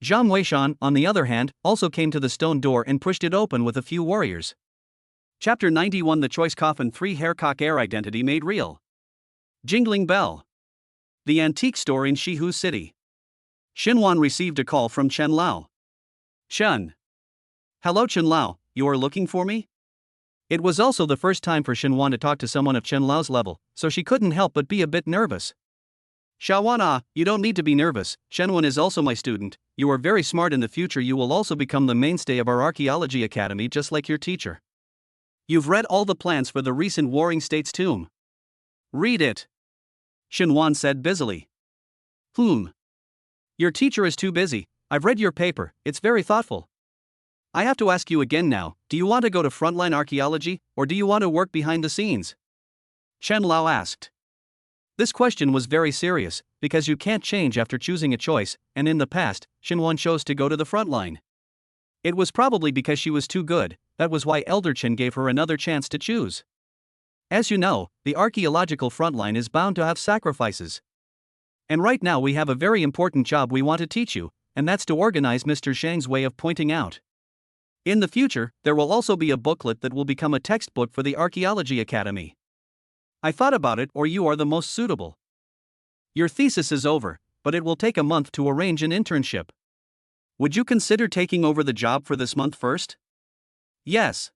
Zhang Weishan, on the other hand, also came to the stone door and pushed it open with a few warriors. Chapter 91: The Choice Coffin 3 Haircock Air Identity Made Real. Jingling Bell. The antique store in Shihu City. Xinhuan received a call from Chen Lao. "Chen. Hello Chen Lao, you are looking for me?" It was also the first time for Xinhuan to talk to someone of Chen Lao's level, so she couldn't help but be a bit nervous. "Xiaowan, you don't need to be nervous. Xinhuan is also my student. You are very smart. In the future you will also become the mainstay of our archaeology academy just like your teacher. You've read all the plans for the recent Warring States tomb. Read it," Xinhuan said busily. Your teacher is too busy. I've read your paper, it's very thoughtful. I have to ask you again now, do you want to go to frontline archaeology, or do you want to work behind the scenes?" Chen Lao asked. This question was very serious, because you can't change after choosing a choice, and in the past, Xinhuan chose to go to the frontline. It was probably because she was too good. That was why Elder Chen gave her another chance to choose. As you know, the archaeological frontline is bound to have sacrifices. And right now we have a very important job we want to teach you, and that's to organize Mr. Zhang's way of pointing out. In the future, there will also be a booklet that will become a textbook for the Archaeology Academy. I thought about it, or you are the most suitable. Your thesis is over, but it will take a month to arrange an internship. Would you consider taking over the job for this month first? Yes.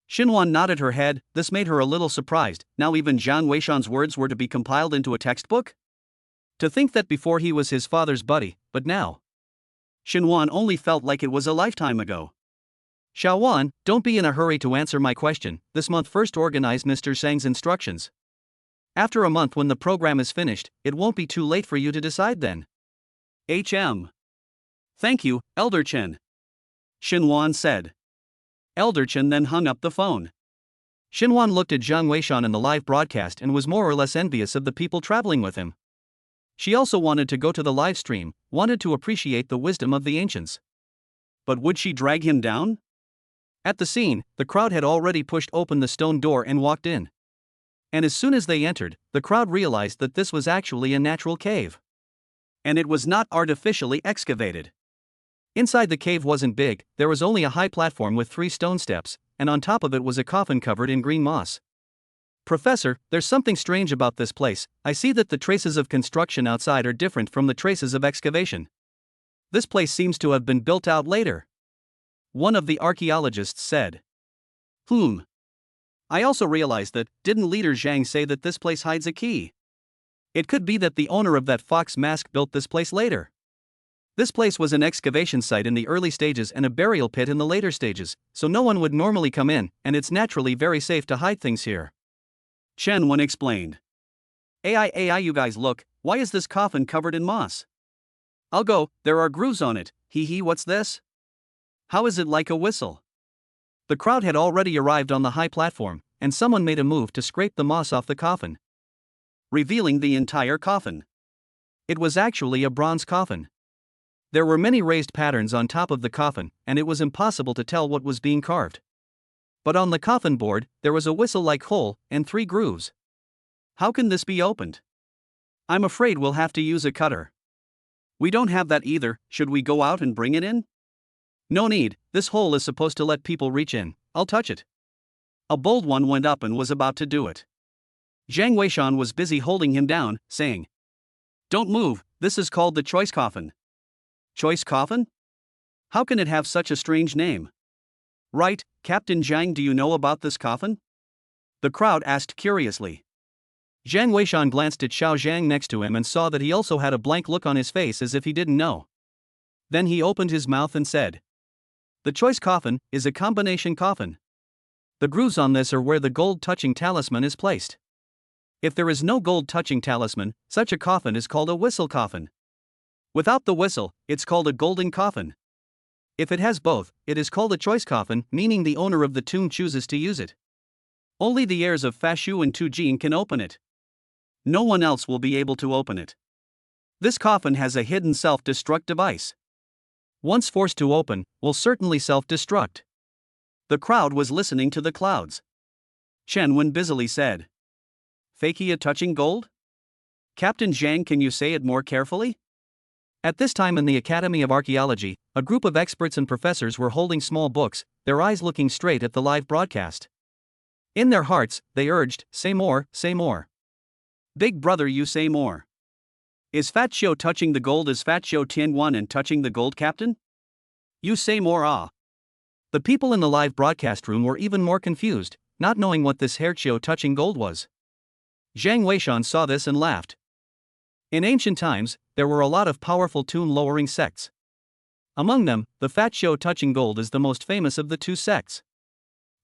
Xinhuan nodded her head. This made her a little surprised. Now even Zhang Weishan's words were to be compiled into a textbook? To think that before he was his father's buddy, but now. Xinhuan only felt like it was a lifetime ago. Xiaowan, don't be in a hurry to answer my question. This month first organize Mr. Zhang's instructions. After a month when the program is finished, it won't be too late for you to decide then. Thank you, Elder Chen. Xinhuan said. Elder Chen then hung up the phone. Xinhuan looked at Zhang Weishan in the live broadcast and was more or less envious of the people traveling with him. She also wanted to go to the live stream, wanted to appreciate the wisdom of the ancients. But would she drag him down? At the scene, the crowd had already pushed open the stone door and walked in. And as soon as they entered, the crowd realized that this was actually a natural cave. And it was not artificially excavated. Inside the cave wasn't big, there was only a high platform with 3 stone steps, and on top of it was a coffin covered in green moss. Professor, there's something strange about this place. I see that the traces of construction outside are different from the traces of excavation. This place seems to have been built out later. One of the archaeologists said. I also realized that, didn't Leader Jeang say that this place hides a key? It could be that the owner of that fox mask built this place later. This place was an excavation site in the early stages and a burial pit in the later stages, so no one would normally come in, and it's naturally very safe to hide things here. Chen explained. AI, you guys look, why is this coffin covered in moss? I'll go, there are grooves on it, what's this? How is it like a whistle? The crowd had already arrived on the high platform, and someone made a move to scrape the moss off the coffin, revealing the entire coffin. It was actually a bronze coffin. There were many raised patterns on top of the coffin, and it was impossible to tell what was being carved. But on the coffin board, there was a whistle-like hole and 3 grooves. How can this be opened? I'm afraid we'll have to use a cutter. We don't have that either, should we go out and bring it in? No need, this hole is supposed to let people reach in, I'll touch it. A bold one went up and was about to do it. Zhang Weishan was busy holding him down, saying, Don't move, this is called the Choice Coffin. Choice Coffin? How can it have such a strange name? Right, Captain Jeang, do you know about this coffin? The crowd asked curiously. Zhang Weishan glanced at Xiao Zhang next to him and saw that he also had a blank look on his face as if he didn't know. Then he opened his mouth and said, The Choice Coffin is a combination coffin. The grooves on this are where the gold-touching talisman is placed. If there is no gold-touching talisman, such a coffin is called a whistle coffin. Without the whistle, it's called a golden coffin. If it has both, it is called a choice coffin, meaning the owner of the tomb chooses to use it. Only the heirs of Fashu and Tu Jeang can open it. No one else will be able to open it. This coffin has a hidden self-destruct device. Once forced to open, will certainly self-destruct. The crowd was listening to the clouds. Chen busily said. Fakia touching gold? Captain Jeang, can you say it more carefully? At this time in the Academy of Archaeology, a group of experts and professors were holding small books, their eyes looking straight at the live broadcast. In their hearts, they urged, Say more, say more. Big brother, you say more. Is Fat Xiu touching the gold? Is Fat Xiu Tianguan and touching the gold, Captain? You say more, ah. The people in the live broadcast room were even more confused, not knowing what this Hair Xiu touching gold was. Zhang Weishan saw this and laughed. In ancient times, there were a lot of powerful tune-lowering sects. Among them, the Fat Xiu touching gold is the most famous of the 2 sects.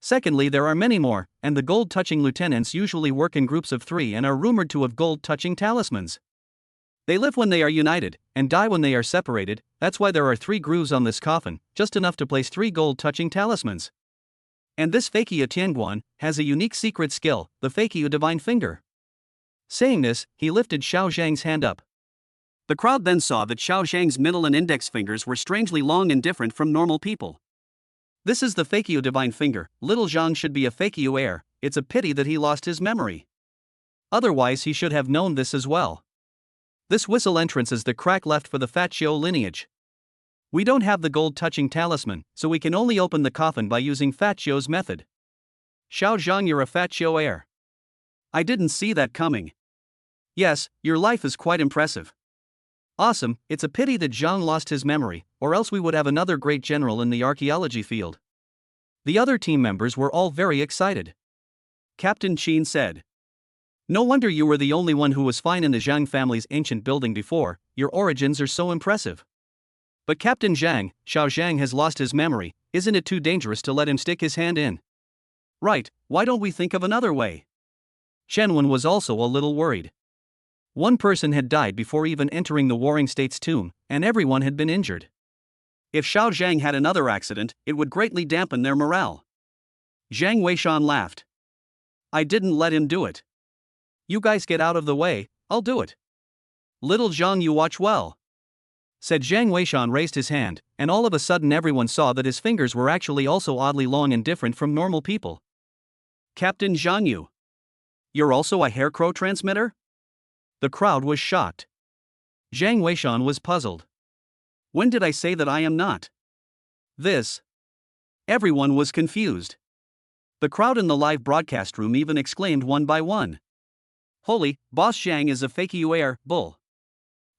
Secondly, there are many more, and the gold-touching lieutenants usually work in groups of 3 and are rumored to have gold-touching talismans. They live when they are united, and die when they are separated. That's why there are 3 grooves on this coffin, just enough to place 3 gold-touching talismans. And this Fakia Tianguan has a unique secret skill, the Fakia Divine Finger. Saying this, he lifted Xiao Zhang's hand up. The crowd then saw that Xiao Zhang's middle and index fingers were strangely long and different from normal people. This is the Fakia Divine Finger. Little Jeang should be a Fakia heir, it's a pity that he lost his memory. Otherwise he should have known this as well. This whistle entrance is the crack left for the Fat Xiu lineage. We don't have the gold-touching talisman, so we can only open the coffin by using Fat Xiu's method. Xiao Zhang, you're a Fat Xiu heir. I didn't see that coming. Yes, your life is quite impressive. Awesome, it's a pity that Jeang lost his memory, or else we would have another great general in the archaeology field. The other team members were all very excited. Captain Chen said. No wonder you were the only one who was fine in the Jeang family's ancient building before, your origins are so impressive. But Captain Jeang, Xiao Zhang has lost his memory, isn't it too dangerous to let him stick his hand in? Right, why don't we think of another way? Chen was also a little worried. One person had died before even entering the Warring States tomb, and everyone had been injured. If Xiao Zhang had another accident, it would greatly dampen their morale. Zhang Weishan laughed. I didn't let him do it. You guys get out of the way, I'll do it. Little Zhang, you watch well, said Zhang Weishan. Raised his hand, and all of a sudden everyone saw that his fingers were actually also oddly long and different from normal people. Captain Zhang Yu, you're also a hair crow transmitter? The crowd was shocked. Zhang Weishan was puzzled. When did I say that I am not? This. Everyone was confused. The crowd in the live broadcast room even exclaimed one by one. Holy, Boss Zhang is a fake UAR bull.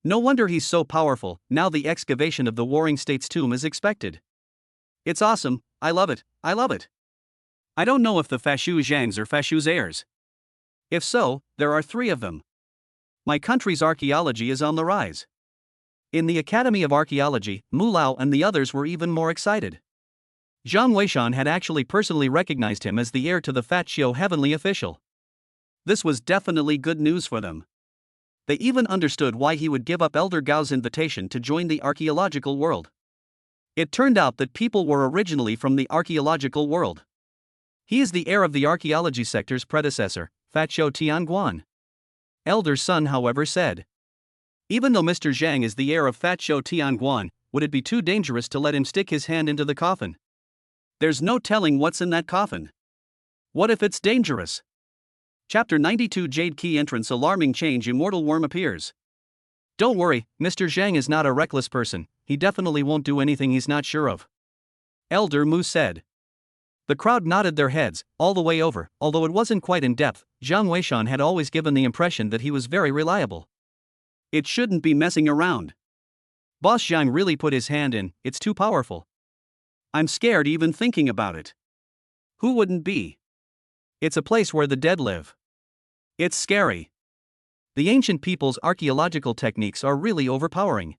No wonder he's so powerful. Now the excavation of the Warring States tomb is expected. It's awesome, I love it, I love it. I don't know if the Fashu Zhangs are Fashu's heirs. If so, there are 3 of them. My country's archaeology is on the rise. In the Academy of Archaeology, Mulao and the others were even more excited. Zhang Weishan had actually personally recognized him as the heir to the Fat Xiu heavenly official. This was definitely good news for them. They even understood why he would give up Elder Gao's invitation to join the archaeological world. It turned out that people were originally from the archaeological world. He is the heir of the archaeology sector's predecessor, Fat Xiu Tianguan. Elder Sun, however, said, even though Mr. Zhang is the heir of Fat Xiu Tianguan, would it be too dangerous to let him stick his hand into the coffin? There's no telling what's in that coffin. What if it's dangerous? Chapter 92 Jade Key Entrance. Alarming change. Immortal Worm appears. Don't worry, Mr. Zhang is not a reckless person, he definitely won't do anything he's not sure of. Elder Mu said. The crowd nodded their heads, all the way over. Although it wasn't quite in depth, Zhang Weishan had always given the impression that he was very reliable. It shouldn't be messing around. Boss Zhang really put his hand in, it's too powerful. I'm scared even thinking about it. Who wouldn't be? It's a place where the dead live. It's scary. The ancient people's archaeological techniques are really overpowering.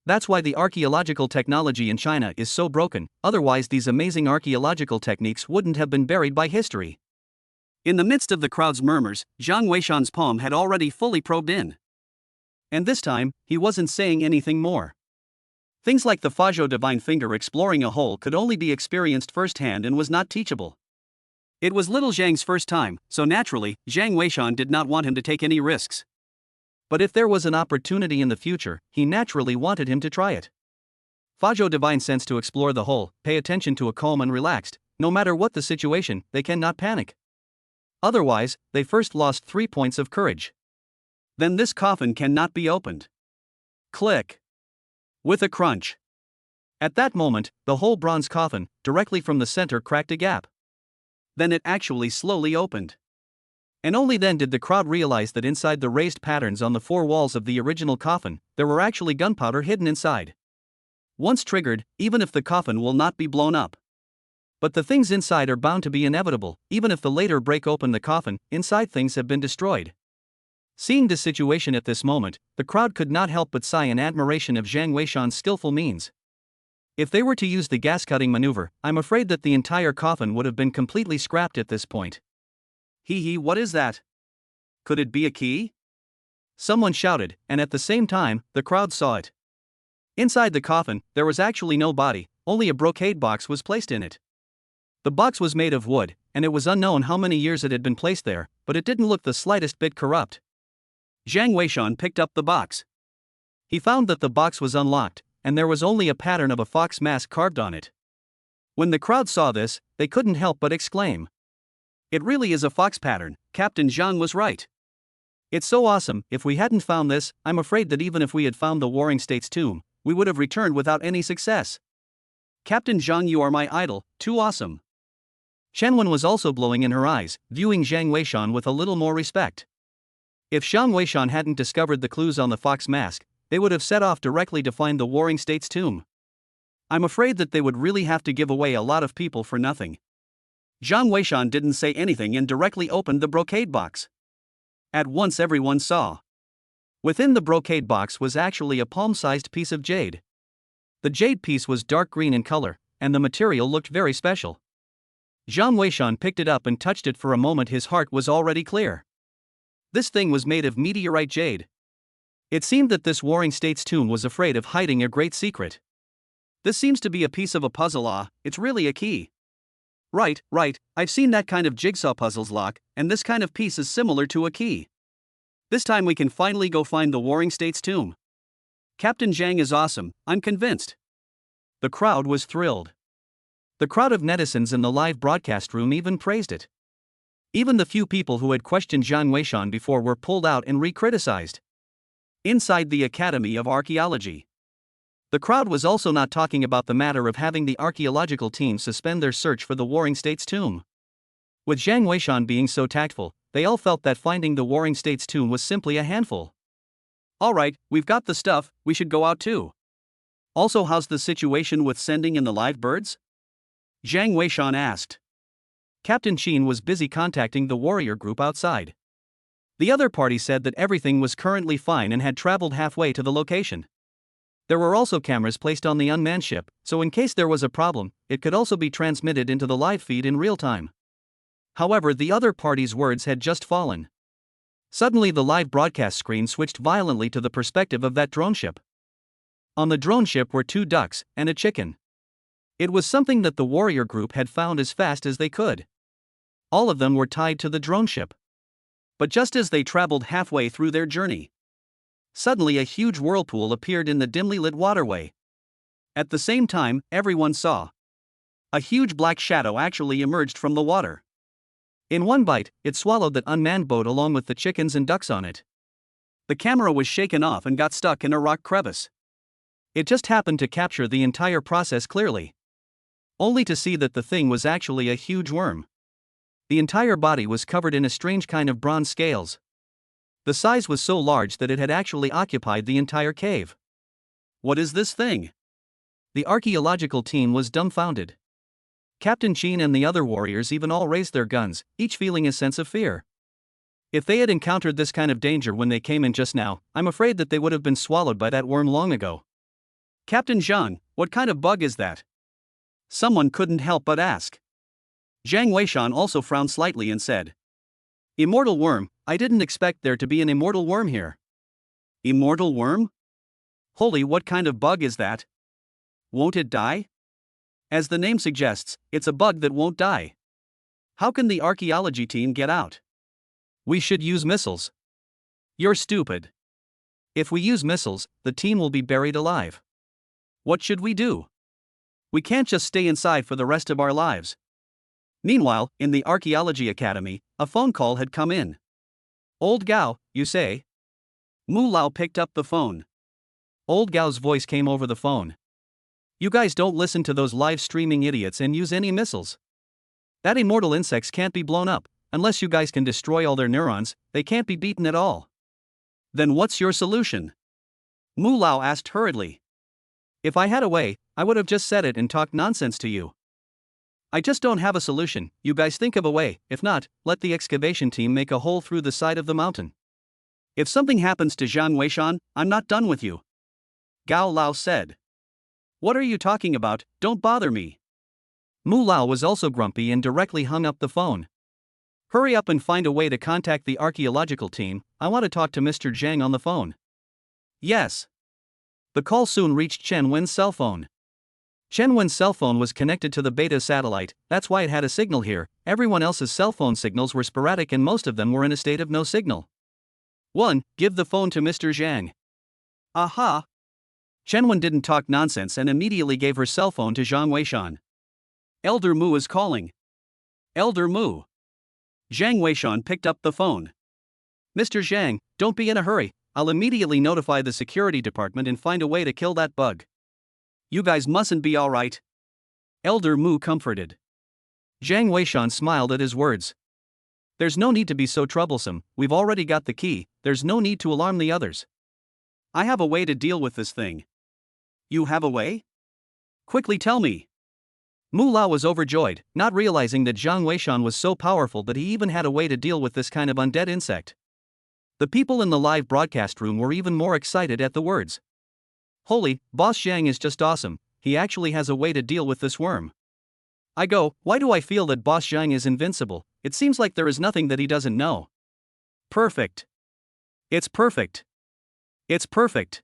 That's why the archaeological technology in China is so broken, otherwise these amazing archaeological techniques wouldn't have been buried by history. In the midst of the crowd's murmurs, Zhang Weishan's palm had already fully probed in. And this time, he wasn't saying anything more. Things like the Fazhou divine finger exploring a hole could only be experienced firsthand and was not teachable. It was little Zhang's first time, so naturally, Zhang Weishan did not want him to take any risks. But if there was an opportunity in the future, he naturally wanted him to try it. Fazhou divine sense to explore the hole, pay attention to a calm and relaxed, no matter what the situation, they cannot panic. Otherwise, they first lost 3 points of courage. Then this coffin cannot be opened. Click. With a crunch. At that moment, the whole bronze coffin, directly from the center, cracked a gap. Then it actually slowly opened. And only then did the crowd realize that inside the raised patterns on the 4 walls of the original coffin, there were actually gunpowder hidden inside. Once triggered, even if the coffin will not be blown up. But the things inside are bound to be inevitable, even if the later break open the coffin, inside things have been destroyed. Seeing the situation at this moment, the crowd could not help but sigh in admiration of Zhang Weishan's skillful means. If they were to use the gas-cutting maneuver, I'm afraid that the entire coffin would have been completely scrapped at this point. Hee, what is that? Could it be a key? Someone shouted, and at the same time, the crowd saw it. Inside the coffin, there was actually no body, only a brocade box was placed in it. The box was made of wood, and it was unknown how many years it had been placed there, but it didn't look the slightest bit corrupt. Zhang Weishan picked up the box. He found that the box was unlocked, and there was only a pattern of a fox mask carved on it. When the crowd saw this, they couldn't help but exclaim. It really is a fox pattern, Captain Jeang was right. It's so awesome. If we hadn't found this, I'm afraid that even if we had found the Warring States tomb, we would have returned without any success. Captain Jeang, you are my idol, too awesome. Chen was also glowing in her eyes, viewing Zhang Weishan with a little more respect. If Zhang Weishan hadn't discovered the clues on the fox mask, they would have set off directly to find the Warring States tomb. I'm afraid that they would really have to give away a lot of people for nothing. Zhang Weishan didn't say anything and directly opened the brocade box. At once everyone saw. Within the brocade box was actually a palm-sized piece of jade. The jade piece was dark green in color, and the material looked very special. Jean Weishan picked it up and touched it for a moment. His heart was already clear. This thing was made of meteorite jade. It seemed that this Warring States tomb was afraid of hiding a great secret. This seems to be a piece of a puzzle. It's really a key. Right, I've seen that kind of jigsaw puzzles lock, and this kind of piece is similar to a key. This time we can finally go find the Warring States tomb. Captain Jeang is awesome, I'm convinced. The crowd was thrilled. The crowd of netizens in the live broadcast room even praised it. Even the few people who had questioned Jean Weishan before were pulled out and re-criticized. Inside the Academy of Archaeology, the crowd was also not talking about the matter of having the archaeological team suspend their search for the Warring States tomb. With Jeang Weishan being so tactful, they all felt that finding the Warring States tomb was simply a handful. Alright, we've got the stuff, we should go out too. Also, how's the situation with sending in the live birds? Jeang Weishan asked. Captain Chen was busy contacting the warrior group outside. The other party said that everything was currently fine and had traveled halfway to the location. There were also cameras placed on the unmanned ship, so in case there was a problem, it could also be transmitted into the live feed in real time. However, the other party's words had just fallen. Suddenly the live broadcast screen switched violently to the perspective of that drone ship. On the drone ship were 2 ducks and a chicken. It was something that the warrior group had found as fast as they could. All of them were tied to the drone ship. But just as they traveled halfway through their journey, suddenly a huge whirlpool appeared in the dimly lit waterway. At the same time, everyone saw a huge black shadow actually emerged from the water. In one bite, it swallowed that unmanned boat along with the chickens and ducks on it. The camera was shaken off and got stuck in a rock crevice. It just happened to capture the entire process clearly, only to see that the thing was actually a huge worm. The entire body was covered in a strange kind of bronze scales. The size was so large that it had actually occupied the entire cave. What is this thing? The archaeological team was dumbfounded. Captain Chen and the other warriors even all raised their guns, each feeling a sense of fear. If they had encountered this kind of danger when they came in just now, I'm afraid that they would have been swallowed by that worm long ago. Captain Jean, what kind of bug is that? Someone couldn't help but ask. Jeang Weishan also frowned slightly and said, Immortal Worm, I didn't expect there to be an Immortal Worm here. Immortal Worm? Holy, what kind of bug is that? Won't it die? As the name suggests, it's a bug that won't die. How can the archaeology team get out? We should use missiles. You're stupid. If we use missiles, the team will be buried alive. What should we do? We can't just stay inside for the rest of our lives. Meanwhile, in the Archaeology Academy, a phone call had come in. Old Gao, you say? Mu Lao picked up the phone. Old Gao's voice came over the phone. You guys don't listen to those live streaming idiots and use any missiles. That immortal insects can't be blown up, unless you guys can destroy all their neurons, they can't be beaten at all. Then what's your solution? Mu Lao asked hurriedly. If I had a way, I would have just said it and talked nonsense to you. I just don't have a solution, you guys think of a way, if not, let the excavation team make a hole through the side of the mountain. If something happens to Jean Weishan, I'm not done with you. Gao Lao said. What are you talking about, don't bother me. Mu Lao was also grumpy and directly hung up the phone. Hurry up and find a way to contact the archaeological team, I want to talk to Mr. Jeang on the phone. Yes. The call soon reached Chen Wen's cell phone. Chen Wen's cell phone was connected to the beta satellite, that's why it had a signal here. Everyone else's cell phone signals were sporadic and most of them were in a state of no signal. 1. Give the phone to Mr. Jeang. Aha! Chen Wen didn't talk nonsense and immediately gave her cell phone to Jeang Weishan. Elder Mu is calling. Elder Mu. Jeang Weishan picked up the phone. Mr. Jeang, don't be in a hurry, I'll immediately notify the security department and find a way to kill that bug. You guys mustn't be alright. Elder Mu comforted. Jeang Weishan smiled at his words. There's no need to be so troublesome, we've already got the key, there's no need to alarm the others. I have a way to deal with this thing. You have a way? Quickly tell me. Mu Lao was overjoyed, not realizing that Jeang Weishan was so powerful that he even had a way to deal with this kind of undead insect. The people in the live broadcast room were even more excited at the words. Holy, Boss Jeang is just awesome, he actually has a way to deal with this worm. I go, why do I feel that Boss Jeang is invincible? It seems like there is nothing that he doesn't know. Perfect. It's perfect. It's perfect.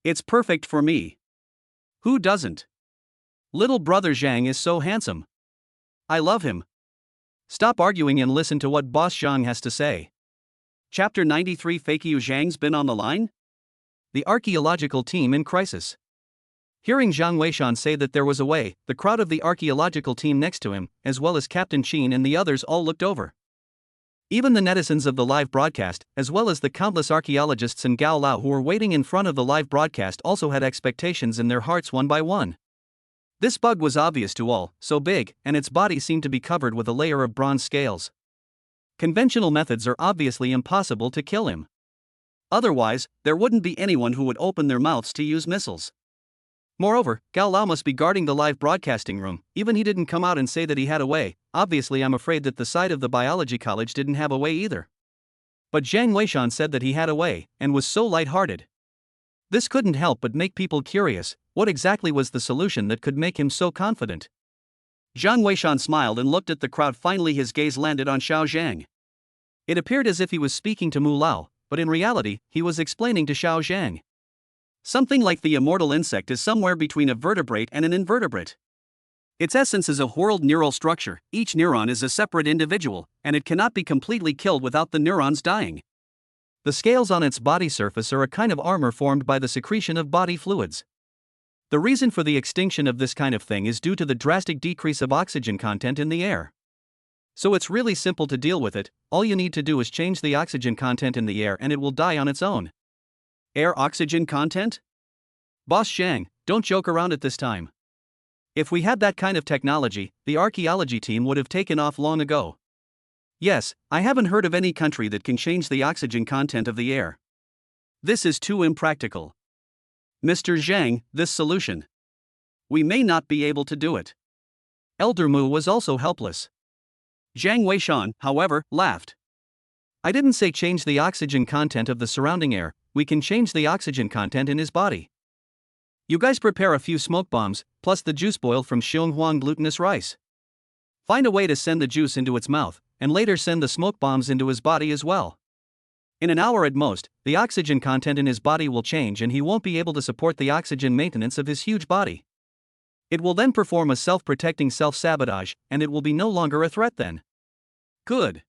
It's perfect for me. Who doesn't? Little brother Jeang is so handsome. I love him. Stop arguing and listen to what Boss Jeang has to say. Chapter 93. Fakeu Zhang's been on the line? The archaeological team in crisis. Hearing Zhang Weishan say that there was a way, the crowd of the archaeological team next to him, as well as Captain Chen and the others all looked over. Even the netizens of the live broadcast, as well as the countless archaeologists and Gao Lao who were waiting in front of the live broadcast also had expectations in their hearts one by one. This bug was obvious to all, so big, and its body seemed to be covered with a layer of bronze scales. Conventional methods are obviously impossible to kill him. Otherwise, there wouldn't be anyone who would open their mouths to use missiles. Moreover, Gao Lao must be guarding the live broadcasting room, even he didn't come out and say that he had a way. Obviously I'm afraid that the side of the biology college didn't have a way either. But Zhang Weishan said that he had a way, and was so light-hearted. This couldn't help but make people curious, what exactly was the solution that could make him so confident? Zhang Weishan smiled and looked at the crowd. Finally his gaze landed on Xiao Zhang. It appeared as if he was speaking to Mu Lao, but in reality, he was explaining to Xiao Zhang. Something like the immortal insect is somewhere between a vertebrate and an invertebrate. Its essence is a whorled neural structure, each neuron is a separate individual, and it cannot be completely killed without the neurons dying. The scales on its body surface are a kind of armor formed by the secretion of body fluids. The reason for the extinction of this kind of thing is due to the drastic decrease of oxygen content in the air. So it's really simple to deal with it, all you need to do is change the oxygen content in the air and it will die on its own. Air oxygen content? Boss Jeang, don't joke around at this time. If we had that kind of technology, the archaeology team would have taken off long ago. Yes, I haven't heard of any country that can change the oxygen content of the air. This is too impractical. Mr. Jeang, this solution. We may not be able to do it. Elder Mu was also helpless. Zhang Weishan, however, laughed. I didn't say change the oxygen content of the surrounding air, we can change the oxygen content in his body. You guys prepare a few smoke bombs, plus the juice boiled from Xionghuang glutinous rice. Find a way to send the juice into its mouth, and later send the smoke bombs into his body as well. In an hour at most, the oxygen content in his body will change and he won't be able to support the oxygen maintenance of his huge body. It will then perform a self-protecting self-sabotage, and it will be no longer a threat then. Good.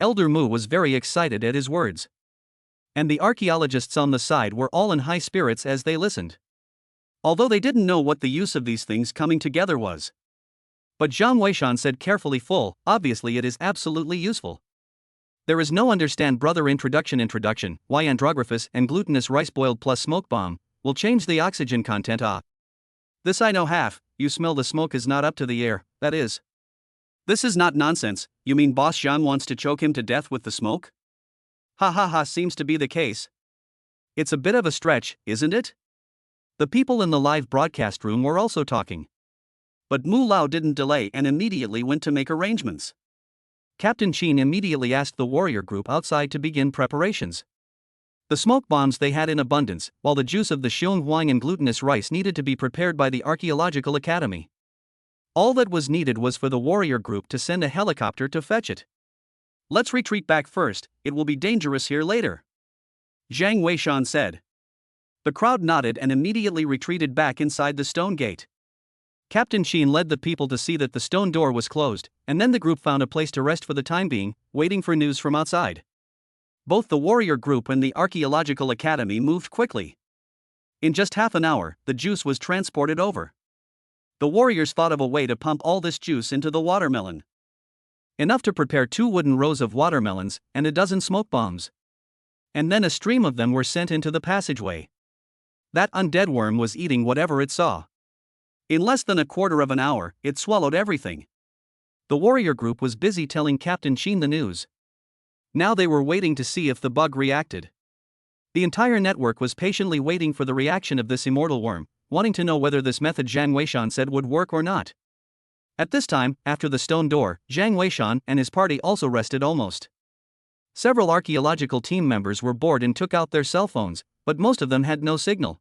Elder Mu was very excited at his words. And the archaeologists on the side were all in high spirits as they listened. Although they didn't know what the use of these things coming together was. But Zhang Weishan said carefully obviously it is absolutely useful. There is no understand brother introduction why andrographus and glutinous rice boiled plus smoke bomb will change the oxygen content This I know half, you smell the smoke is not up to the air, that is. This is not nonsense, you mean Boss Jean wants to choke him to death with the smoke? Ha ha ha, seems to be the case. It's a bit of a stretch, isn't it? The people in the live broadcast room were also talking. But Mu Lao didn't delay and immediately went to make arrangements. Captain Chen immediately asked the warrior group outside to begin preparations. The smoke bombs they had in abundance, while the juice of the Xionghuang and glutinous rice needed to be prepared by the Archaeological Academy. All that was needed was for the warrior group to send a helicopter to fetch it. Let's retreat back first, it will be dangerous here later. Zhang Weishan said. The crowd nodded and immediately retreated back inside the stone gate. Captain Chen led the people to see that the stone door was closed, and then the group found a place to rest for the time being, waiting for news from outside. Both the warrior group and the Archaeological Academy moved quickly. In just half an hour, the juice was transported over. The warriors thought of a way to pump all this juice into the watermelon. Enough to prepare 2 wooden rows of watermelons and a dozen smoke bombs. And then a stream of them were sent into the passageway. That undead worm was eating whatever it saw. In less than a quarter of an hour, it swallowed everything. The warrior group was busy telling Captain Chen the news. Now they were waiting to see if the bug reacted. The entire network was patiently waiting for the reaction of this immortal worm, wanting to know whether this method Zhang Weishan said would work or not. At this time, after the stone door, Zhang Weishan and his party also rested almost. Several archaeological team members were bored and took out their cell phones, but most of them had no signal.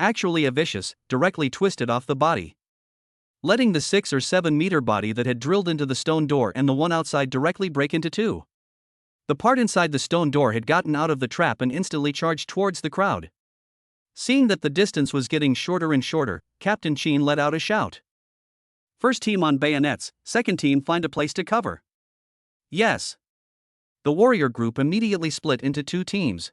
Actually, a vicious, directly twisted off the body, letting the 6 or 7 meter body that had drilled into the stone door and the one outside directly break into two. The part inside the stone door had gotten out of the trap and instantly charged towards the crowd. Seeing that the distance was getting shorter and shorter, Captain Chen let out a shout. First team on bayonets, second team find a place to cover. Yes. The warrior group immediately split into two teams.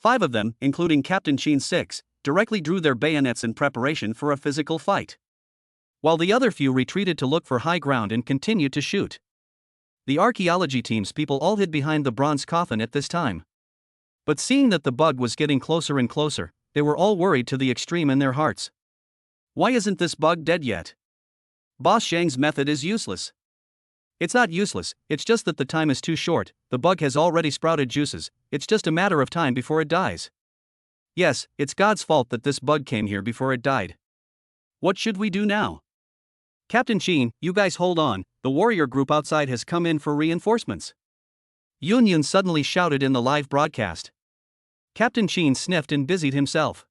5 of them, including Captain Chen's 6, directly drew their bayonets in preparation for a physical fight, while the other few retreated to look for high ground and continued to shoot. The archaeology team's people all hid behind the bronze coffin at this time. But seeing that the bug was getting closer and closer, they were all worried to the extreme in their hearts. Why isn't this bug dead yet? Boss Zhang's method is useless. It's not useless, it's just that the time is too short, the bug has already sprouted juices, it's just a matter of time before it dies. Yes, it's God's fault that this bug came here before it died. What should we do now? Captain Chen, you guys hold on, the warrior group outside has come in for reinforcements. Yun suddenly shouted in the live broadcast. Captain Chen sniffed and busied himself.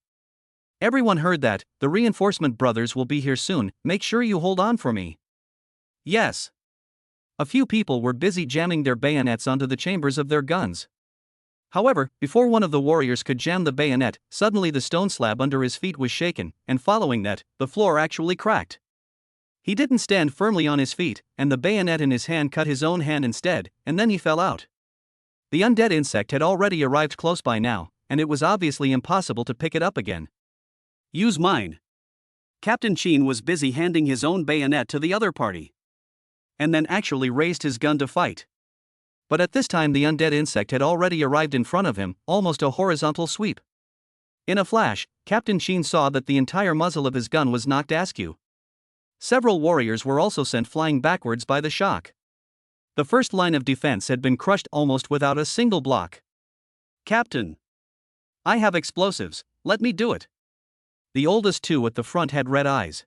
Everyone heard that, the reinforcement brothers will be here soon, make sure you hold on for me. Yes. A few people were busy jamming their bayonets onto the chambers of their guns. However, before one of the warriors could jam the bayonet, suddenly the stone slab under his feet was shaken, and following that, the floor actually cracked. He didn't stand firmly on his feet, and the bayonet in his hand cut his own hand instead, and then he fell out. The undead insect had already arrived close by now, and it was obviously impossible to pick it up again. Use mine. Captain Chen was busy handing his own bayonet to the other party, and then actually raised his gun to fight. But at this time the undead insect had already arrived in front of him, almost a horizontal sweep. In a flash, Captain Chen saw that the entire muzzle of his gun was knocked askew. Several warriors were also sent flying backwards by the shock. The first line of defense had been crushed almost without a single block. Captain! I have explosives, let me do it. The oldest two at the front had red eyes.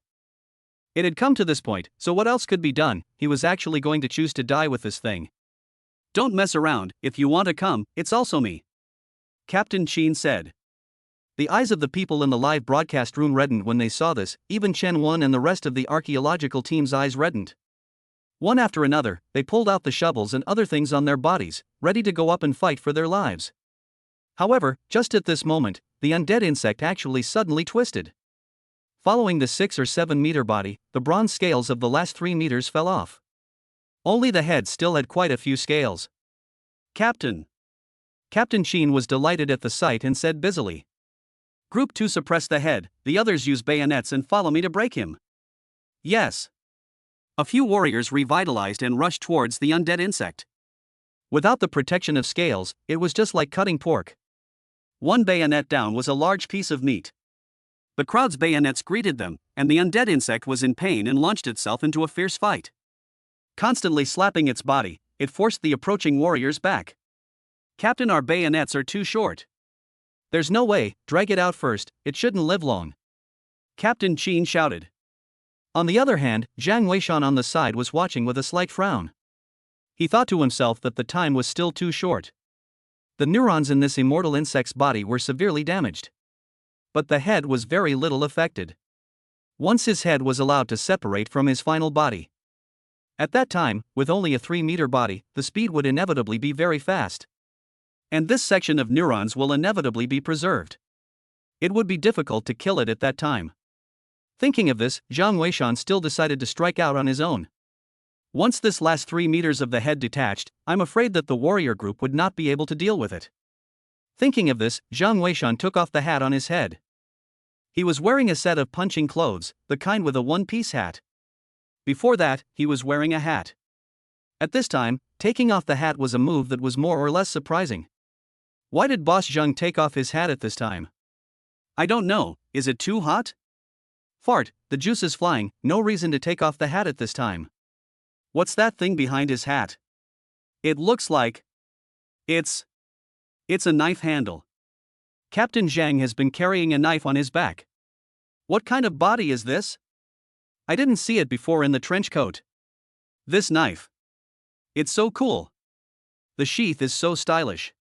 It had come to this point, so what else could be done? He was actually going to choose to die with this thing. Don't mess around, if you want to come, it's also me. Captain Chen said. The eyes of the people in the live broadcast room reddened when they saw this, even Chen and the rest of the archaeological team's eyes reddened. One after another, they pulled out the shovels and other things on their bodies, ready to go up and fight for their lives. However, just at this moment, the undead insect actually suddenly twisted. Following the 6 or 7 meter body, the bronze scales of the last 3 meters fell off. Only the head still had quite a few scales. Captain! Captain Chen was delighted at the sight and said busily. Group 2 suppress the head, the others use bayonets and follow me to break him. Yes. A few warriors revitalized and rushed towards the undead insect. Without the protection of scales, it was just like cutting pork. One bayonet down was a large piece of meat. The crowd's bayonets greeted them, and the undead insect was in pain and launched itself into a fierce fight. Constantly slapping its body, it forced the approaching warriors back. Captain, our bayonets are too short. There's no way, drag it out first, it shouldn't live long. Captain Chen shouted. On the other hand, Jiang Weishan on the side was watching with a slight frown. He thought to himself that the time was still too short. The neurons in this immortal insect's body were severely damaged. But the head was very little affected. Once his head was allowed to separate from his final body. At that time, with only a 3-meter body, the speed would inevitably be very fast. And this section of neurons will inevitably be preserved. It would be difficult to kill it at that time. Thinking of this, Jiang Weishan still decided to strike out on his own. Once this last 3 meters of the head detached, I'm afraid that the warrior group would not be able to deal with it. Thinking of this, Jiang Weishan took off the hat on his head. He was wearing a set of punching clothes, the kind with a one-piece hat. Before that, he was wearing a hat. At this time, taking off the hat was a move that was more or less surprising. Why did Boss Jeang take off his hat at this time? I don't know, is it too hot? Fart, the juice is flying, no reason to take off the hat at this time. What's that thing behind his hat? It looks like... It's a knife handle. Captain Zhang has been carrying a knife on his back. What kind of body is this? I didn't see it before in the trench coat. This knife. It's so cool. The sheath is so stylish.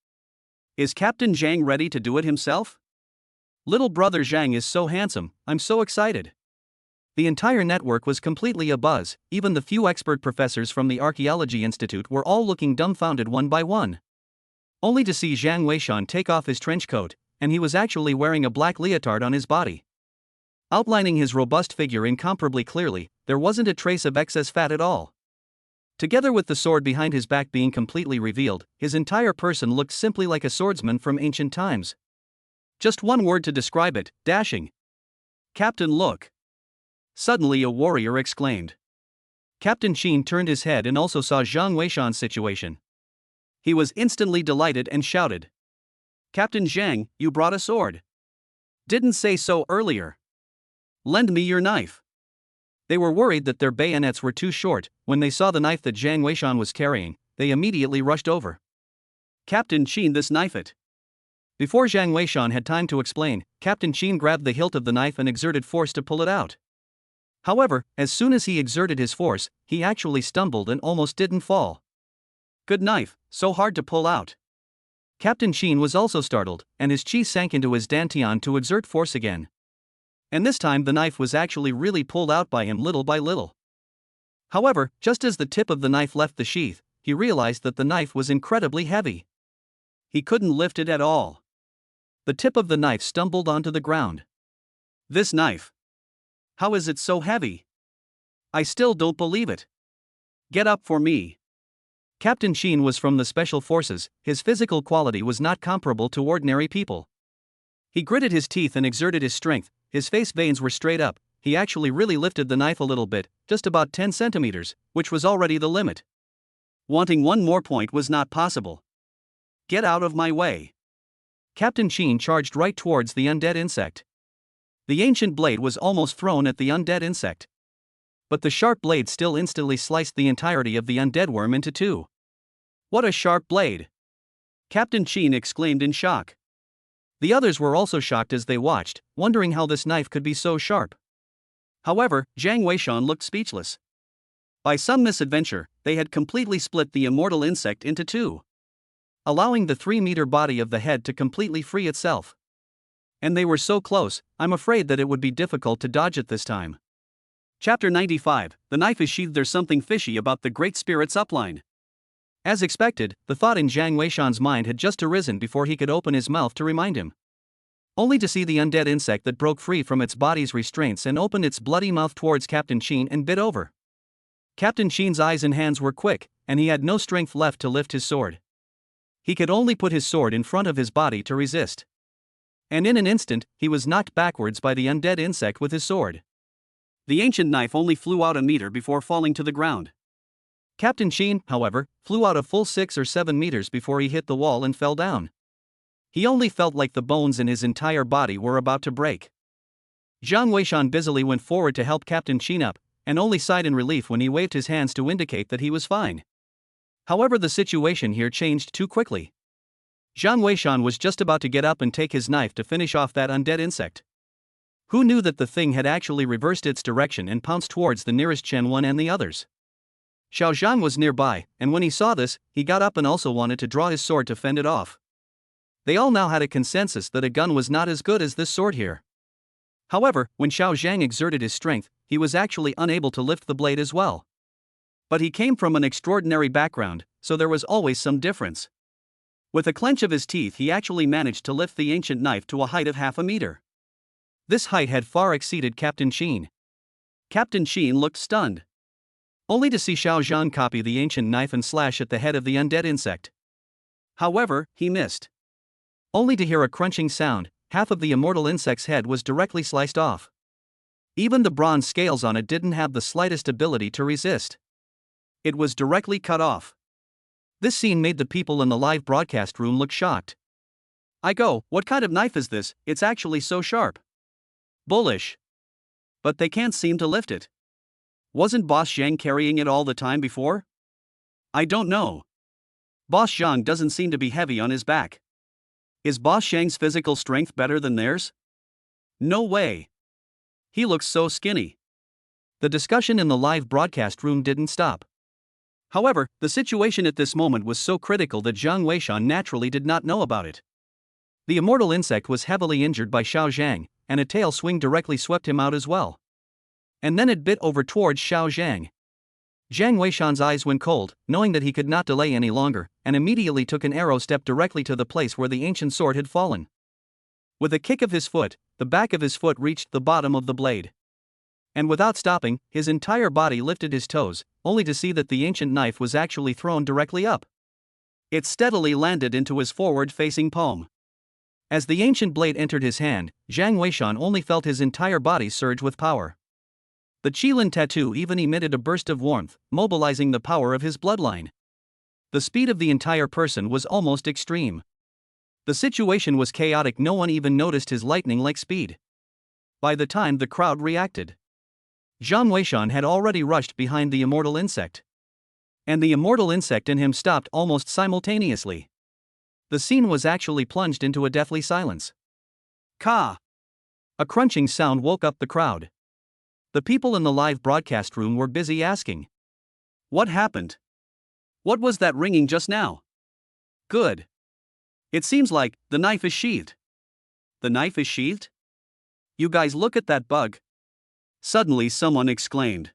Is Captain Zhang ready to do it himself? Little brother Jeang is so handsome, I'm so excited. The entire network was completely abuzz, even the few expert professors from the Archaeology Institute were all looking dumbfounded one by one. Only to see Jiang Weishan take off his trench coat, and he was actually wearing a black leotard on his body. Outlining his robust figure incomparably clearly, there wasn't a trace of excess fat at all. Together with the sword behind his back being completely revealed, his entire person looked simply like a swordsman from ancient times. Just one word to describe it: dashing. Captain, look! Suddenly a warrior exclaimed. Captain Chen turned his head and also saw Jiang Weishan's situation. He was instantly delighted and shouted. Captain Jiang, you brought a sword. Didn't say so earlier. Lend me your knife. They were worried that their bayonets were too short. When they saw the knife that Jiang Weishan was carrying, they immediately rushed over. Captain Chen, this knife it. Before Jiang Weishan had time to explain, Captain Chen grabbed the hilt of the knife and exerted force to pull it out. However, as soon as he exerted his force, he actually stumbled and almost didn't fall. Good knife, so hard to pull out. Captain Chen was also startled, and his chi sank into his dantian to exert force again. And this time the knife was actually really pulled out by him little by little. However, just as the tip of the knife left the sheath, he realized that the knife was incredibly heavy. He couldn't lift it at all. The tip of the knife stumbled onto the ground. This knife. How is it so heavy? I still don't believe it. Get up for me. Captain Chen was from the Special Forces. His physical quality was not comparable to ordinary people. He gritted his teeth and exerted his strength. His face veins were straight up. He actually really lifted the knife a little bit, just about 10 centimeters, which was already the limit. Wanting one more point was not possible. Get out of my way. Captain Chen charged right towards the undead insect. The ancient blade was almost thrown at the undead insect. But the sharp blade still instantly sliced the entirety of the undead worm into two. What a sharp blade! Captain Chen exclaimed in shock. The others were also shocked as they watched, wondering how this knife could be so sharp. However, Jiang Weishan looked speechless. By some misadventure, they had completely split the immortal insect into two, allowing the 3-meter body of the head to completely free itself. And they were so close, I'm afraid that it would be difficult to dodge it this time. Chapter 95, The Knife is Sheathed. There's something fishy about the Great Spirit's upline. As expected, the thought in Jiang Weishan's mind had just arisen before he could open his mouth to remind him. Only to see the undead insect that broke free from its body's restraints and opened its bloody mouth towards Captain Chen and bit over. Captain Chen's eyes and hands were quick, and he had no strength left to lift his sword. He could only put his sword in front of his body to resist. And in an instant, he was knocked backwards by the undead insect with his sword. The ancient knife only flew out a meter before falling to the ground. Captain Chen, however, flew out a full 6 or 7 meters before he hit the wall and fell down. He only felt like the bones in his entire body were about to break. Jiang Weishan busily went forward to help Captain Chen up, and only sighed in relief when he waved his hands to indicate that he was fine. However, the situation here changed too quickly. Jiang Weishan was just about to get up and take his knife to finish off that undead insect. Who knew that the thing had actually reversed its direction and pounced towards the nearest Chen one and the others? Xiao Zhang was nearby, and when he saw this, he got up and also wanted to draw his sword to fend it off. They all now had a consensus that a gun was not as good as this sword here. However, when Xiao Zhang exerted his strength, he was actually unable to lift the blade as well. But he came from an extraordinary background, so there was always some difference. With a clench of his teeth, he actually managed to lift the ancient knife to a height of half a meter. This height had far exceeded Captain Chen. Captain Chen looked stunned. Only to see Xiao Zhang copy the ancient knife and slash at the head of the undead insect. However, he missed. Only to hear a crunching sound, half of the immortal insect's head was directly sliced off. Even the bronze scales on it didn't have the slightest ability to resist. It was directly cut off. This scene made the people in the live broadcast room look shocked. What kind of knife is this? It's actually so sharp. Bullish. But they can't seem to lift it. Wasn't Boss Zhang carrying it all the time before? I don't know. Boss Zhang doesn't seem to be heavy on his back. Is Boss Zhang's physical strength better than theirs? No way. He looks so skinny. The discussion in the live broadcast room didn't stop. However, the situation at this moment was so critical that Jiang Weishan naturally did not know about it. The immortal insect was heavily injured by Xiao Zhang, and a tail swing directly swept him out as well. And then it bit over towards Xiao Zhang. Jiang Weishan's eyes went cold, knowing that he could not delay any longer, and immediately took an arrow step directly to the place where the ancient sword had fallen. With a kick of his foot, the back of his foot reached the bottom of the blade. And without stopping, his entire body lifted his toes, only to see that the ancient knife was actually thrown directly up. It steadily landed into his forward-facing palm. As the ancient blade entered his hand, Jiang Weishan only felt his entire body surge with power. The Qilin tattoo even emitted a burst of warmth, mobilizing the power of his bloodline. The speed of the entire person was almost extreme. The situation was chaotic, no one even noticed his lightning-like speed. By the time the crowd reacted, Jiang Weishan had already rushed behind the immortal insect. And the immortal insect and him stopped almost simultaneously. The scene was actually plunged into a deathly silence. Ka! A crunching sound woke up the crowd. The people in the live broadcast room were busy asking, "What happened? What was that ringing just now? Good. It seems like the knife is sheathed." The knife is sheathed? You guys look at that bug. Suddenly someone exclaimed.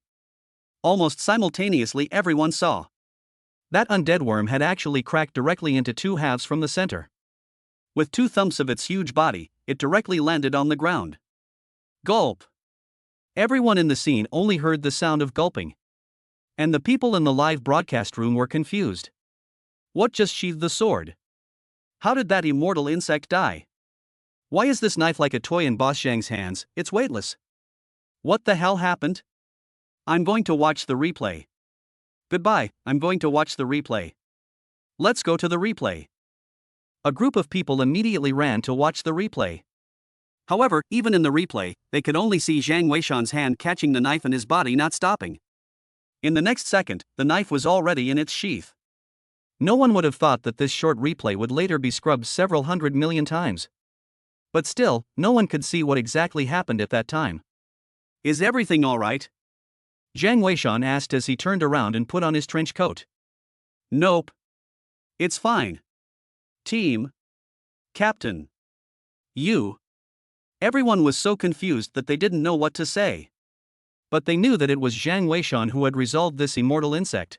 Almost simultaneously everyone saw. That undead worm had actually cracked directly into two halves from the center. With two thumps of its huge body, it directly landed on the ground. Gulp! Everyone in the scene only heard the sound of gulping. And the people in the live broadcast room were confused. What just sheathed the sword? How did that immortal insect die? Why is this knife like a toy in Boss Zhang's hands? It's weightless. What the hell happened? I'm going to watch the replay. Goodbye, I'm going to watch the replay. Let's go to the replay. A group of people immediately ran to watch the replay. However, even in the replay, they could only see Jiang Weishan's hand catching the knife and his body not stopping. In the next second, the knife was already in its sheath. No one would have thought that this short replay would later be scrubbed several 100 million times. But still, no one could see what exactly happened at that time. Is everything alright? Jiang Weishan asked as he turned around and put on his trench coat. Nope. It's fine. Team. Captain. You. Everyone was so confused that they didn't know what to say. But they knew that it was Jiang Weishan who had resolved this immortal insect.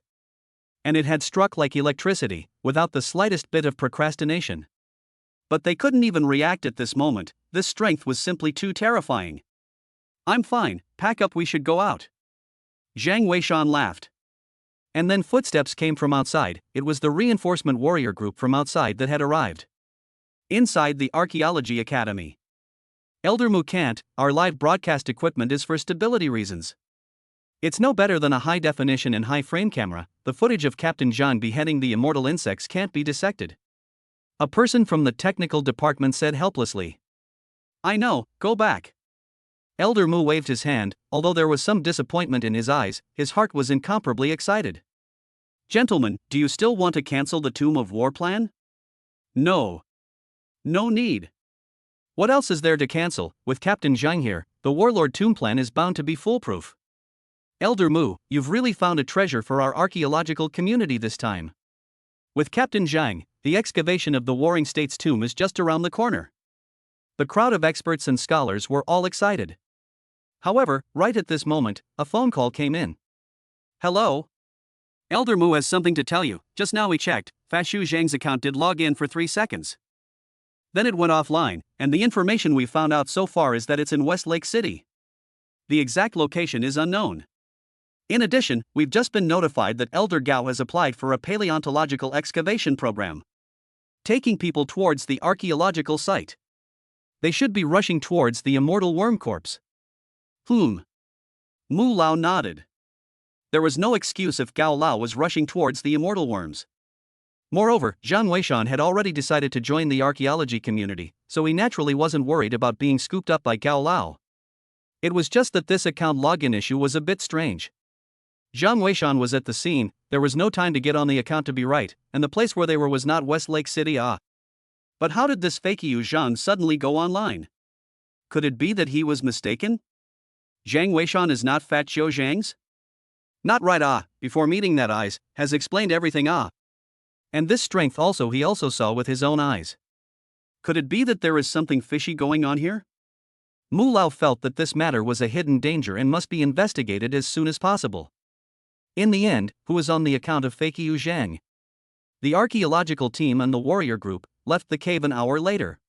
And it had struck like electricity, without the slightest bit of procrastination. But they couldn't even react at this moment, this strength was simply too terrifying. I'm fine, pack up, we should go out. Jiang Weishan laughed. And then footsteps came from outside. It was the reinforcement warrior group from outside that had arrived. Inside the Archaeology Academy. Elder Mu can't, our live broadcast equipment is for stability reasons. It's no better than a high-definition and high-frame camera, the footage of Captain Jeang beheading the immortal insects can't be dissected. A person from the technical department said helplessly. I know, go back. Elder Mu waved his hand, although there was some disappointment in his eyes, his heart was incomparably excited. Gentlemen, do you still want to cancel the Tomb of War plan? No. No need. What else is there to cancel? With Captain Jeang here, the Warlord Tomb plan is bound to be foolproof. Elder Mu, you've really found a treasure for our archaeological community this time. With Captain Jeang, the excavation of the Warring States tomb is just around the corner. The crowd of experts and scholars were all excited. However, right at this moment, a phone call came in. Hello? Elder Mu has something to tell you. Just now we checked, Fashu Zhang's account did log in for 3 seconds. Then it went offline, and the information we found out so far is that it's in Westlake City. The exact location is unknown. In addition, we've just been notified that Elder Gao has applied for a paleontological excavation program, taking people towards the archaeological site. They should be rushing towards the Immortal Worm corpse. Mu Lao nodded. There was no excuse if Gao Lao was rushing towards the Immortal Worms. Moreover, Jiang Weishan had already decided to join the archaeology community, so he naturally wasn't worried about being scooped up by Gao Lao. It was just that this account login issue was a bit strange. Jiang Weishan was at the scene, there was no time to get on the account to be right, and the place where they were was not Westlake City. But how did this Fakeiyu Zhang suddenly go online? Could it be that he was mistaken? Jiang Weishan is not Fat Zhou Zhang's? Not right, before meeting that eyes, has explained everything. And this strength also he also saw with his own eyes. Could it be that there is something fishy going on here? Mu Lao felt that this matter was a hidden danger and must be investigated as soon as possible. In the end, who was on the account of Fakyu Jeang? The archaeological team and the warrior group left the cave an hour later.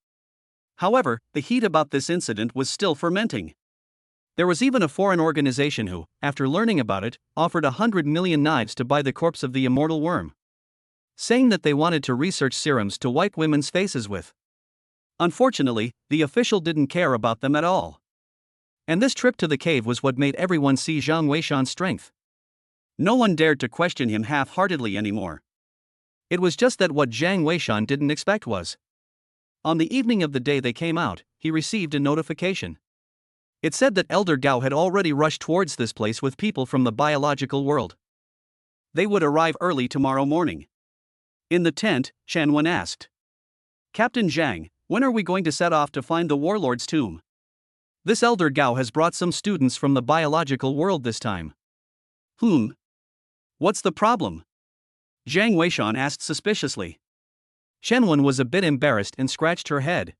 However, the heat about this incident was still fermenting. There was even a foreign organization who, after learning about it, offered 100 million knives to buy the corpse of the Immortal Worm, saying that they wanted to research serums to wipe women's faces with. Unfortunately, the official didn't care about them at all. And this trip to the cave was what made everyone see Zhang Weishan's strength. No one dared to question him half-heartedly anymore. It was just that what Zhang Weishan didn't expect was, on the evening of the day they came out, he received a notification. It said that Elder Gao had already rushed towards this place with people from the biological world. They would arrive early tomorrow morning. In the tent, Chen asked, "Captain Jeang, when are we going to set off to find the warlord's tomb? This Elder Gao has brought some students from the biological world this time." What's the problem?" Zhang Weishan asked suspiciously. Chen was a bit embarrassed and scratched her head.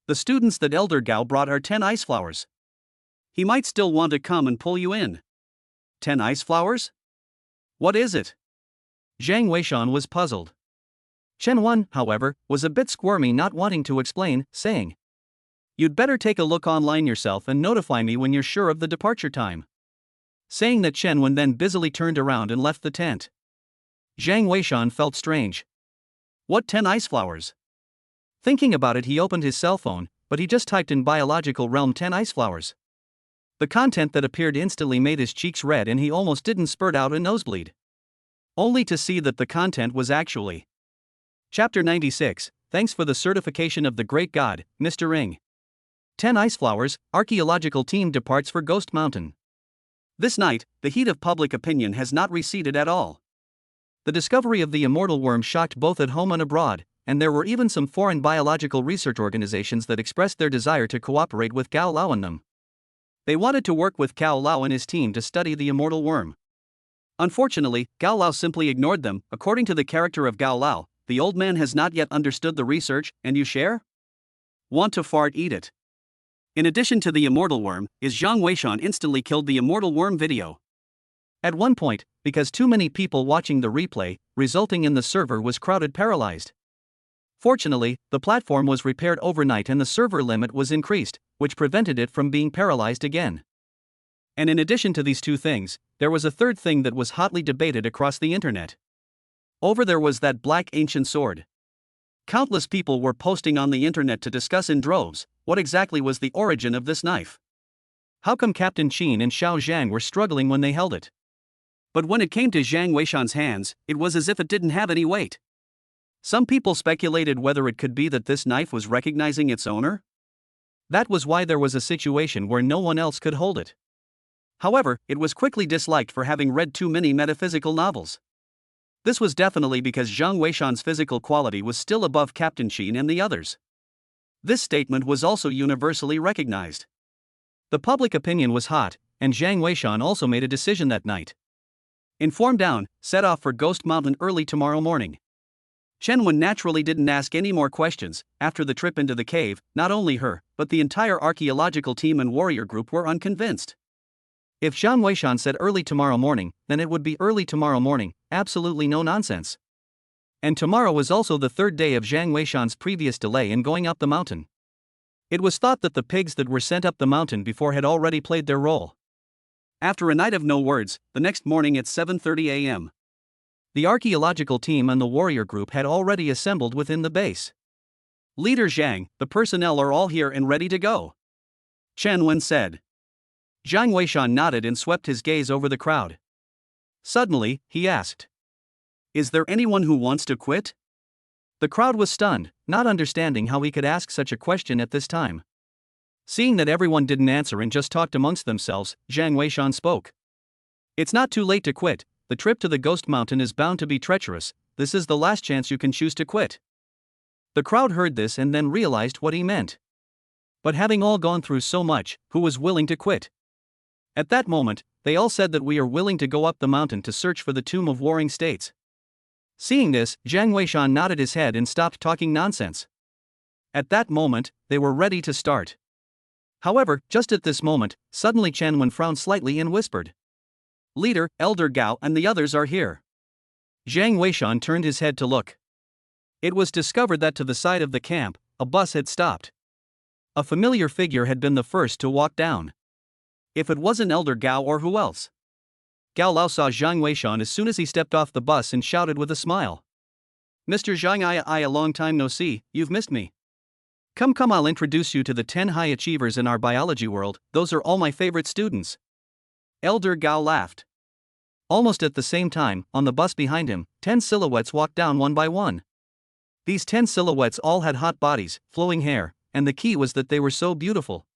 "The students that Elder Gao brought are 10 ice flowers. He might still want to come and pull you in." 10 ice flowers? What is it? Zhang Weishan was puzzled. Chen, however, was a bit squirmy, not wanting to explain, saying, "You'd better take a look online yourself and notify me when you're sure of the departure time." Saying that, Chen then busily turned around and left the tent. Zhang Weishan felt strange. What 10 ice flowers? Thinking about it, he opened his cell phone, but he just typed in biological realm 10 ice flowers. The content that appeared instantly made his cheeks red and he almost didn't spurt out a nosebleed. Only to see that the content was actually Chapter 96, Thanks for the certification of the Great God, Mr. Ing. 10 ice flowers, archaeological team departs for Ghost Mountain. This night, the heat of public opinion has not receded at all. The discovery of the Immortal Worm shocked both at home and abroad, and there were even some foreign biological research organizations that expressed their desire to cooperate with Gao Lao and them. They wanted to work with Gao Lao and his team to study the Immortal Worm. Unfortunately, Gao Lao simply ignored them. According to the character of Gao Lao, the old man has not yet understood the research, and you share? Want to fart, eat it. In addition to the Immortal Worm, Zhang Weishan instantly killed the Immortal Worm video. At one point, because too many people watching the replay, resulting in the server was crowded paralyzed. Fortunately, the platform was repaired overnight and the server limit was increased, which prevented it from being paralyzed again. And in addition to these two things, there was a third thing that was hotly debated across the internet. There was that black ancient sword. Countless people were posting on the internet to discuss in droves what exactly was the origin of this knife. How come Captain Qin and Xiao Zhang were struggling when they held it? But when it came to Zhang Weishan's hands, it was as if it didn't have any weight. Some people speculated whether it could be that this knife was recognizing its owner. That was why there was a situation where no one else could hold it. However, it was quickly disliked for having read too many metaphysical novels. This was definitely because Zhang Weishan's physical quality was still above Captain Qin and the others. This statement was also universally recognized. The public opinion was hot, and Zhang Weishan also made a decision that night. Informed down, set off for Ghost Mountain early tomorrow morning. Chen naturally didn't ask any more questions. After the trip into the cave, not only her, but the entire archaeological team and warrior group were unconvinced. If Zhang Weishan said early tomorrow morning, then it would be early tomorrow morning, absolutely no nonsense. And tomorrow was also the third day of Zhang Weishan's previous delay in going up the mountain. It was thought that the pigs that were sent up the mountain before had already played their role. After a night of no words, the next morning at 7:30 a.m., the archaeological team and the warrior group had already assembled within the base. Leader Zhang, the personnel are all here and ready to go, Chen said. Zhang Weishan nodded and swept his gaze over the crowd. Suddenly, he asked, "Is there anyone who wants to quit?" The crowd was stunned, not understanding how he could ask such a question at this time. Seeing that everyone didn't answer and just talked amongst themselves, Zhang Weishan spoke. "It's not too late to quit. The trip to the Ghost Mountain is bound to be treacherous. This is the last chance you can choose to quit." The crowd heard this and then realized what he meant. But having all gone through so much, who was willing to quit? At that moment, they all said that we are willing to go up the mountain to search for the Tomb of Warring States. Seeing this, Zhang Weishan nodded his head and stopped talking nonsense. At that moment, they were ready to start. However, just at this moment, suddenly Chen Wen frowned slightly and whispered, "Leader, Elder Gao and the others are here." Zhang Weishan turned his head to look. It was discovered that to the side of the camp, a bus had stopped. A familiar figure had been the first to walk down. If it wasn't Elder Gao or who else? Gao Lao saw Zhang Weishan as soon as he stepped off the bus and shouted with a smile, "Mr. Zhang, a long time no see, you've missed me. Come, I'll introduce you to the 10 high achievers in our biology world, those are all my favorite students." Elder Gao laughed. Almost at the same time, on the bus behind him, 10 silhouettes walked down one by one. These 10 silhouettes all had hot bodies, flowing hair, and the key was that they were so beautiful.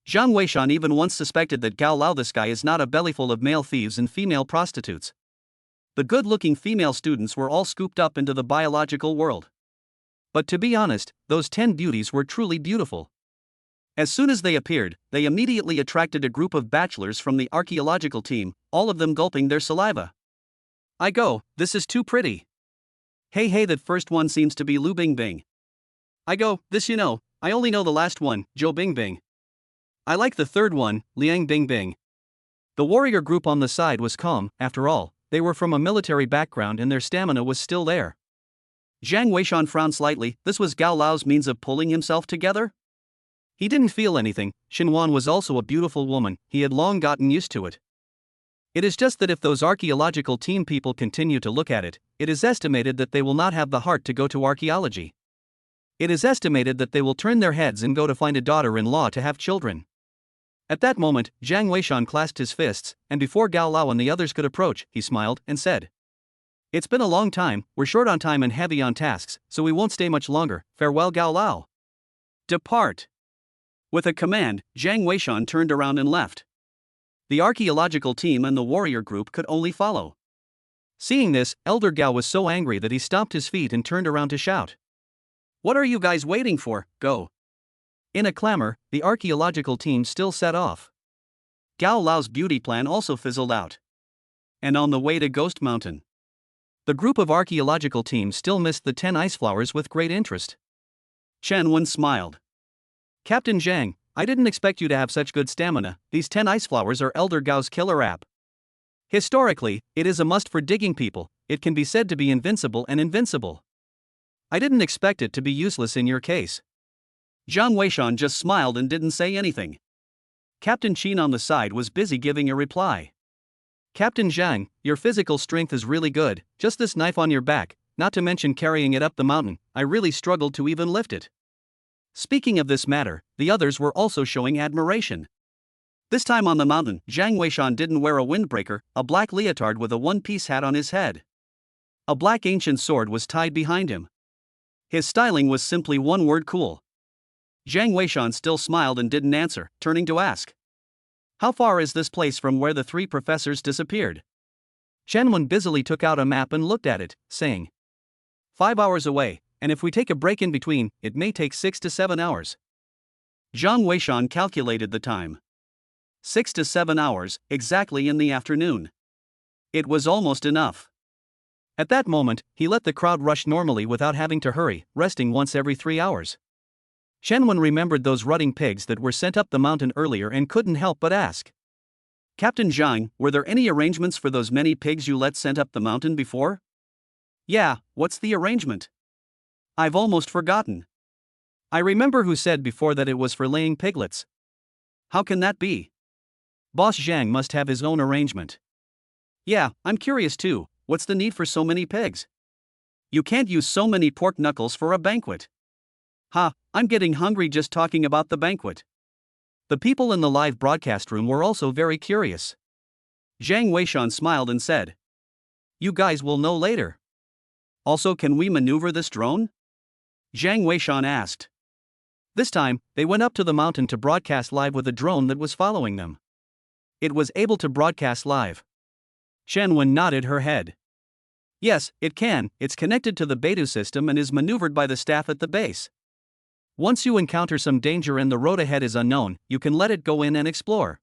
Zhang Weishan even once suspected that Gao Lao, this guy, is not a bellyful of male thieves and female prostitutes. The good-looking female students were all scooped up into the biological world. But to be honest, those 10 beauties were truly beautiful. As soon as they appeared, they immediately attracted a group of bachelors from the archaeological team, all of them gulping their saliva. "I go, this is too pretty. Hey, that first one seems to be Lu Bingbing. I go, this I only know the last one, Zhou Bingbing. I like the third one, Liang Bingbing." The warrior group on the side was calm. After all, they were from a military background and their stamina was still there. Zhang Weishan frowned slightly. This was Gao Lao's means of pulling himself together? He didn't feel anything. Xinhuan was also a beautiful woman, he had long gotten used to it. It is just that if those archaeological team people continue to look at it, it is estimated that they will not have the heart to go to archaeology. It is estimated that they will turn their heads and go to find a daughter-in-law to have children. At that moment, Zhang Weishan clasped his fists, and before Gao Lao and the others could approach, he smiled and said, "It's been a long time, we're short on time and heavy on tasks, so we won't stay much longer. Farewell, Gao Lao. Depart." With a command, Zhang Weishan turned around and left. The archaeological team and the warrior group could only follow. Seeing this, Elder Gao was so angry that he stomped his feet and turned around to shout, "What are you guys waiting for? Go." In a clamor, the archaeological team still set off. Gao Lao's beauty plan also fizzled out. And on the way to Ghost Mountain, the group of archaeological team still missed the 10 ice flowers with great interest. Chen Wen smiled. "Captain Zhang, I didn't expect you to have such good stamina. These 10 ice flowers are Elder Gao's killer app. Historically, it is a must for digging people, it can be said to be invincible and invincible. I didn't expect it to be useless in your case." Zhang Weishan just smiled and didn't say anything. Captain Chen on the side was busy giving a reply. "Captain Zhang, your physical strength is really good, just this knife on your back, not to mention carrying it up the mountain, I really struggled to even lift it." Speaking of this matter, the others were also showing admiration. This time on the mountain, Zhang Weishan didn't wear a windbreaker, a black leotard with a one-piece hat on his head. A black ancient sword was tied behind him. His styling was simply one word: cool. Zhang Weishan still smiled and didn't answer, turning to ask, "How far is this place from where the 3 professors disappeared?" Chen Wen busily took out a map and looked at it, saying, 5 hours away, and if we take a break in between, it may take 6 to 7 hours. Zhang Weishan calculated the time. 6 to 7 hours, exactly in the afternoon. It was almost enough. At that moment, he let the crowd rush normally without having to hurry, resting once every 3 hours. Chen Wen remembered those rutting pigs that were sent up the mountain earlier and couldn't help but ask, "Captain Zhang, were there any arrangements for those many pigs you let sent up the mountain before?" "Yeah, what's the arrangement? I've almost forgotten. I remember who said before that it was for laying piglets. How can that be? Boss Zhang must have his own arrangement." "Yeah, I'm curious too, what's the need for so many pigs? You can't use so many pork knuckles for a banquet." "Ha, I'm getting hungry just talking about the banquet." The people in the live broadcast room were also very curious. Zhang Weishan smiled and said, "You guys will know later. Also, can we maneuver this drone?" Zhang Weishan asked. This time, they went up to the mountain to broadcast live with a drone that was following them. It was able to broadcast live. Chen Wen nodded her head. "Yes, it can, it's connected to the Beidou system and is maneuvered by the staff at the base. Once you encounter some danger and the road ahead is unknown, you can let it go in and explore.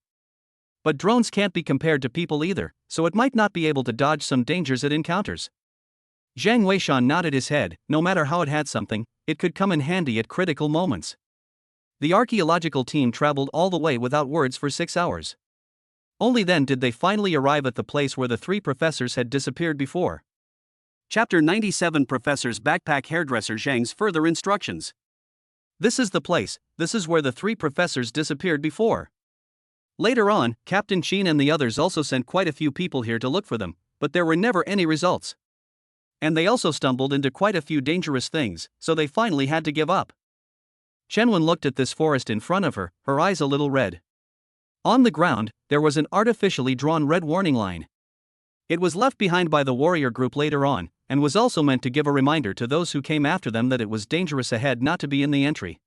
But drones can't be compared to people either, so it might not be able to dodge some dangers it encounters." Zhang Weishan nodded his head. No matter how it had something, it could come in handy at critical moments. The archaeological team traveled all the way without words for 6 hours. Only then did they finally arrive at the place where the 3 professors had disappeared before. Chapter 97 Professor's Backpack Hairdresser Zhang's Further Instructions. This is the place, this is where the 3 professors disappeared before. Later on, Captain Chen and the others also sent quite a few people here to look for them, but there were never any results. And they also stumbled into quite a few dangerous things, so they finally had to give up. Chenwen looked at this forest in front of her, her eyes a little red. On the ground, there was an artificially drawn red warning line. It was left behind by the warrior group later on, and was also meant to give a reminder to those who came after them that it was dangerous ahead not to be in the entry.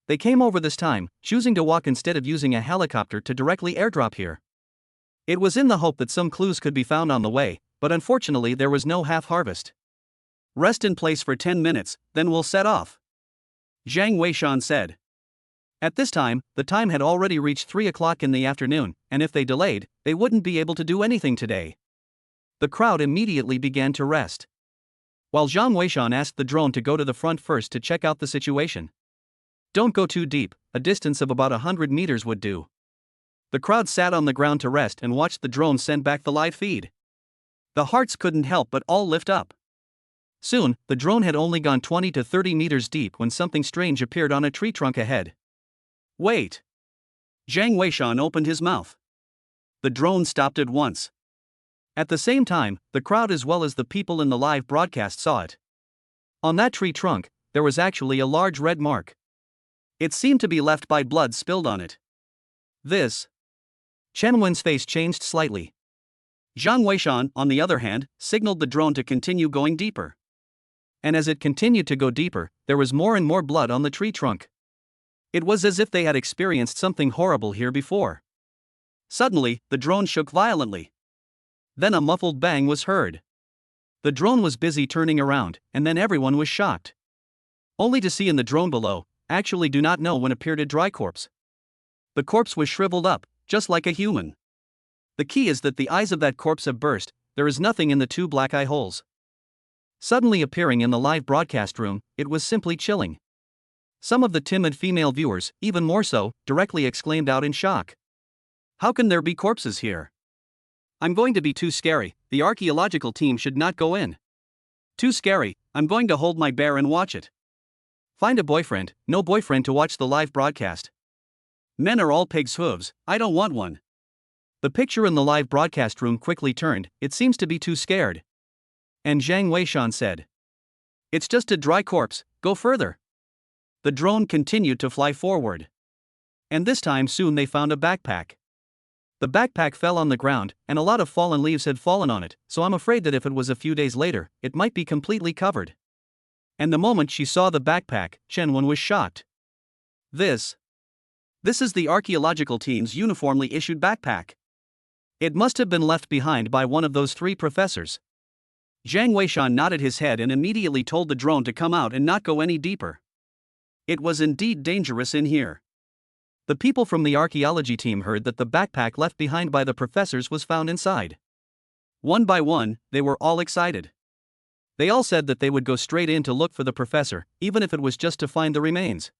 They came over this time, choosing to walk instead of using a helicopter to directly airdrop here. It was in the hope that some clues could be found on the way, but unfortunately there was no half-harvest. Rest in place for 10 minutes, then we'll set off, Zhang Weishan said. At this time, the time had already reached 3 o'clock in the afternoon, and if they delayed, they wouldn't be able to do anything today. The crowd immediately began to rest. While Zhang Weishan asked the drone to go to the front first to check out the situation. Don't go too deep, a distance of about 100 meters would do. The crowd sat on the ground to rest and watched the drone send back the live feed. The hearts couldn't help but all lift up. Soon, the drone had only gone 20 to 30 meters deep when something strange appeared on a tree trunk ahead. Wait! Zhang Weishan opened his mouth. The drone stopped at once. At the same time, the crowd as well as the people in the live broadcast saw it. On that tree trunk, there was actually a large red mark. It seemed to be left by blood spilled on it. This. Chen Wen's face changed slightly. Zhang Weishan, on the other hand, signaled the drone to continue going deeper. And as it continued to go deeper, there was more and more blood on the tree trunk. It was as if they had experienced something horrible here before. Suddenly, the drone shook violently. Then a muffled bang was heard. The drone was busy turning around, and then everyone was shocked. Only to see in the drone below, actually do not know when appeared a dry corpse. The corpse was shriveled up, just like a human. The key is that the eyes of that corpse have burst, there is nothing in the 2 black eye holes. Suddenly appearing in the live broadcast room, it was simply chilling. Some of the timid female viewers, even more so, directly exclaimed out in shock. How can there be corpses here? I'm going to be too scary, the archaeological team should not go in. Too scary, I'm going to hold my bear and watch it. Find a boyfriend, no boyfriend to watch the live broadcast. Men are all pigs' hooves, I don't want one. The picture in the live broadcast room quickly turned, it seems to be too scared. And Zhang Weishan said. It's just a dry corpse, go further. The drone continued to fly forward. And this time soon they found a backpack. The backpack fell on the ground, and a lot of fallen leaves had fallen on it, so I'm afraid that if it was a few days later, it might be completely covered. And the moment she saw the backpack, Chenwen was shocked. This is the archaeological team's uniformly issued backpack. It must have been left behind by one of those 3 professors. Zhang Weishan nodded his head and immediately told the drone to come out and not go any deeper. It was indeed dangerous in here. The people from the archaeology team heard that the backpack left behind by the professors was found inside. One by one, they were all excited. They all said that they would go straight in to look for the professor, even if it was just to find the remains.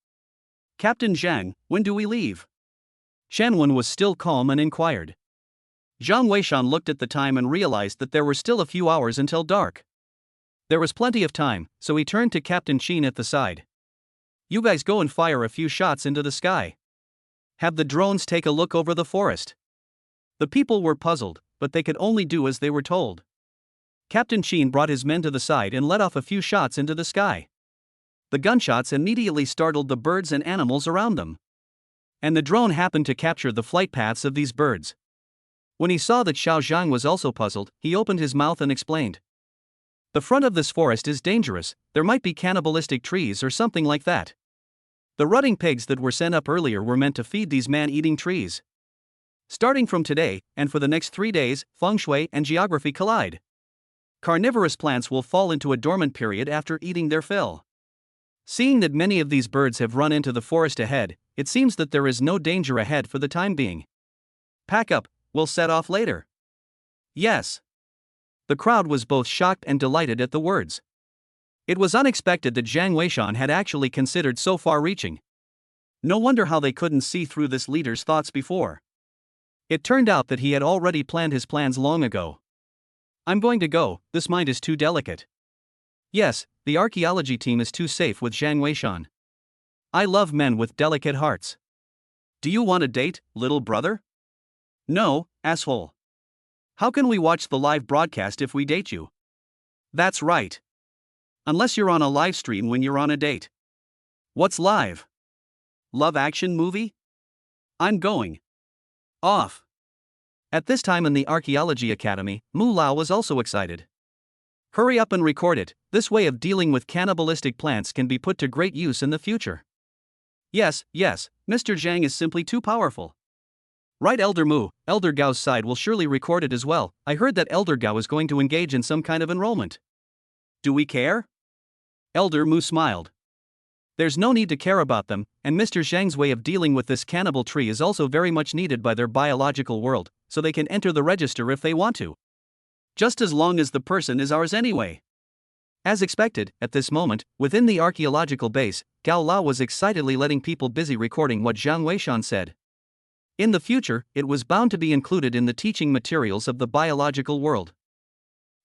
Captain Jeang, when do we leave? Chenwen was still calm and inquired. Zhang Weishan looked at the time and realized that there were still a few hours until dark. There was plenty of time, so he turned to Captain Chen at the side. You guys go and fire a few shots into the sky. Have the drones take a look over the forest. The people were puzzled, but they could only do as they were told. Captain Chen brought his men to the side and let off a few shots into the sky. The gunshots immediately startled the birds and animals around them. And the drone happened to capture the flight paths of these birds. When he saw that Xiao Zhang was also puzzled, he opened his mouth and explained. The front of this forest is dangerous, there might be cannibalistic trees or something like that. The rutting pigs that were sent up earlier were meant to feed these man-eating trees. Starting from today, and for the next 3 days, feng shui and geography collide. Carnivorous plants will fall into a dormant period after eating their fill. Seeing that many of these birds have run into the forest ahead, it seems that there is no danger ahead for the time being. Pack up, we'll set off later. Yes. The crowd was both shocked and delighted at the words. It was unexpected that Jiang Weishan had actually considered so far-reaching. No wonder how they couldn't see through this leader's thoughts before. It turned out that he had already planned his plans long ago. I'm going to go, this mind is too delicate. Yes, the archaeology team is too safe with Jiang Weishan. I love men with delicate hearts. Do you want a date, little brother? No, asshole. How can we watch the live broadcast if we date you? That's right. Unless you're on a live stream when you're on a date. What's live? Love action movie? I'm going. Off. At this time in the Archaeology Academy, Mu Lao was also excited. Hurry up and record it, this way of dealing with cannibalistic plants can be put to great use in the future. Yes, Mr. Jiang is simply too powerful. Right, Elder Mu, Elder Gao's side will surely record it as well. I heard that Elder Gao is going to engage in some kind of enrollment. Do we care? Elder Mu smiled. There's no need to care about them, and Mr. Zhang's way of dealing with this cannibal tree is also very much needed by their biological world, so they can enter the register if they want to. Just as long as the person is ours anyway. As expected, at this moment, within the archaeological base, Gao Lao was excitedly letting people busy recording what Jiang Weishan said. In the future, it was bound to be included in the teaching materials of the biological world.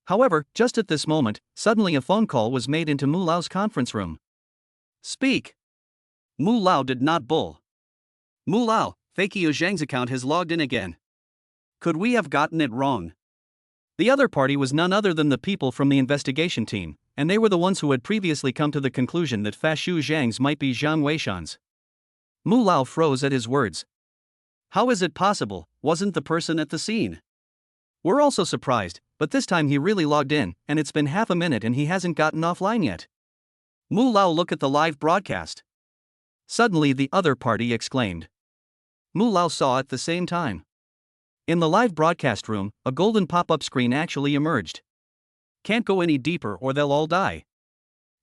However, just at this moment, suddenly a phone call was made into Mu Lao's conference room. Speak. Mu Lao did not bull. Mu Lao, Fakio Zhang's account has logged in again. Could we have gotten it wrong? The other party was none other than the people from the investigation team, and they were the ones who had previously come to the conclusion that Fashu Zhang's might be Jiang Weishan's. Mu Lao froze at his words. How is it possible? Wasn't the person at the scene? We're also surprised, but this time he really logged in, and it's been half a minute and he hasn't gotten offline yet. Mu Lao, look at the live broadcast. Suddenly the other party exclaimed. Mu Lao saw at the same time. In the live broadcast room, a golden pop-up screen actually emerged. Can't go any deeper or they'll all die.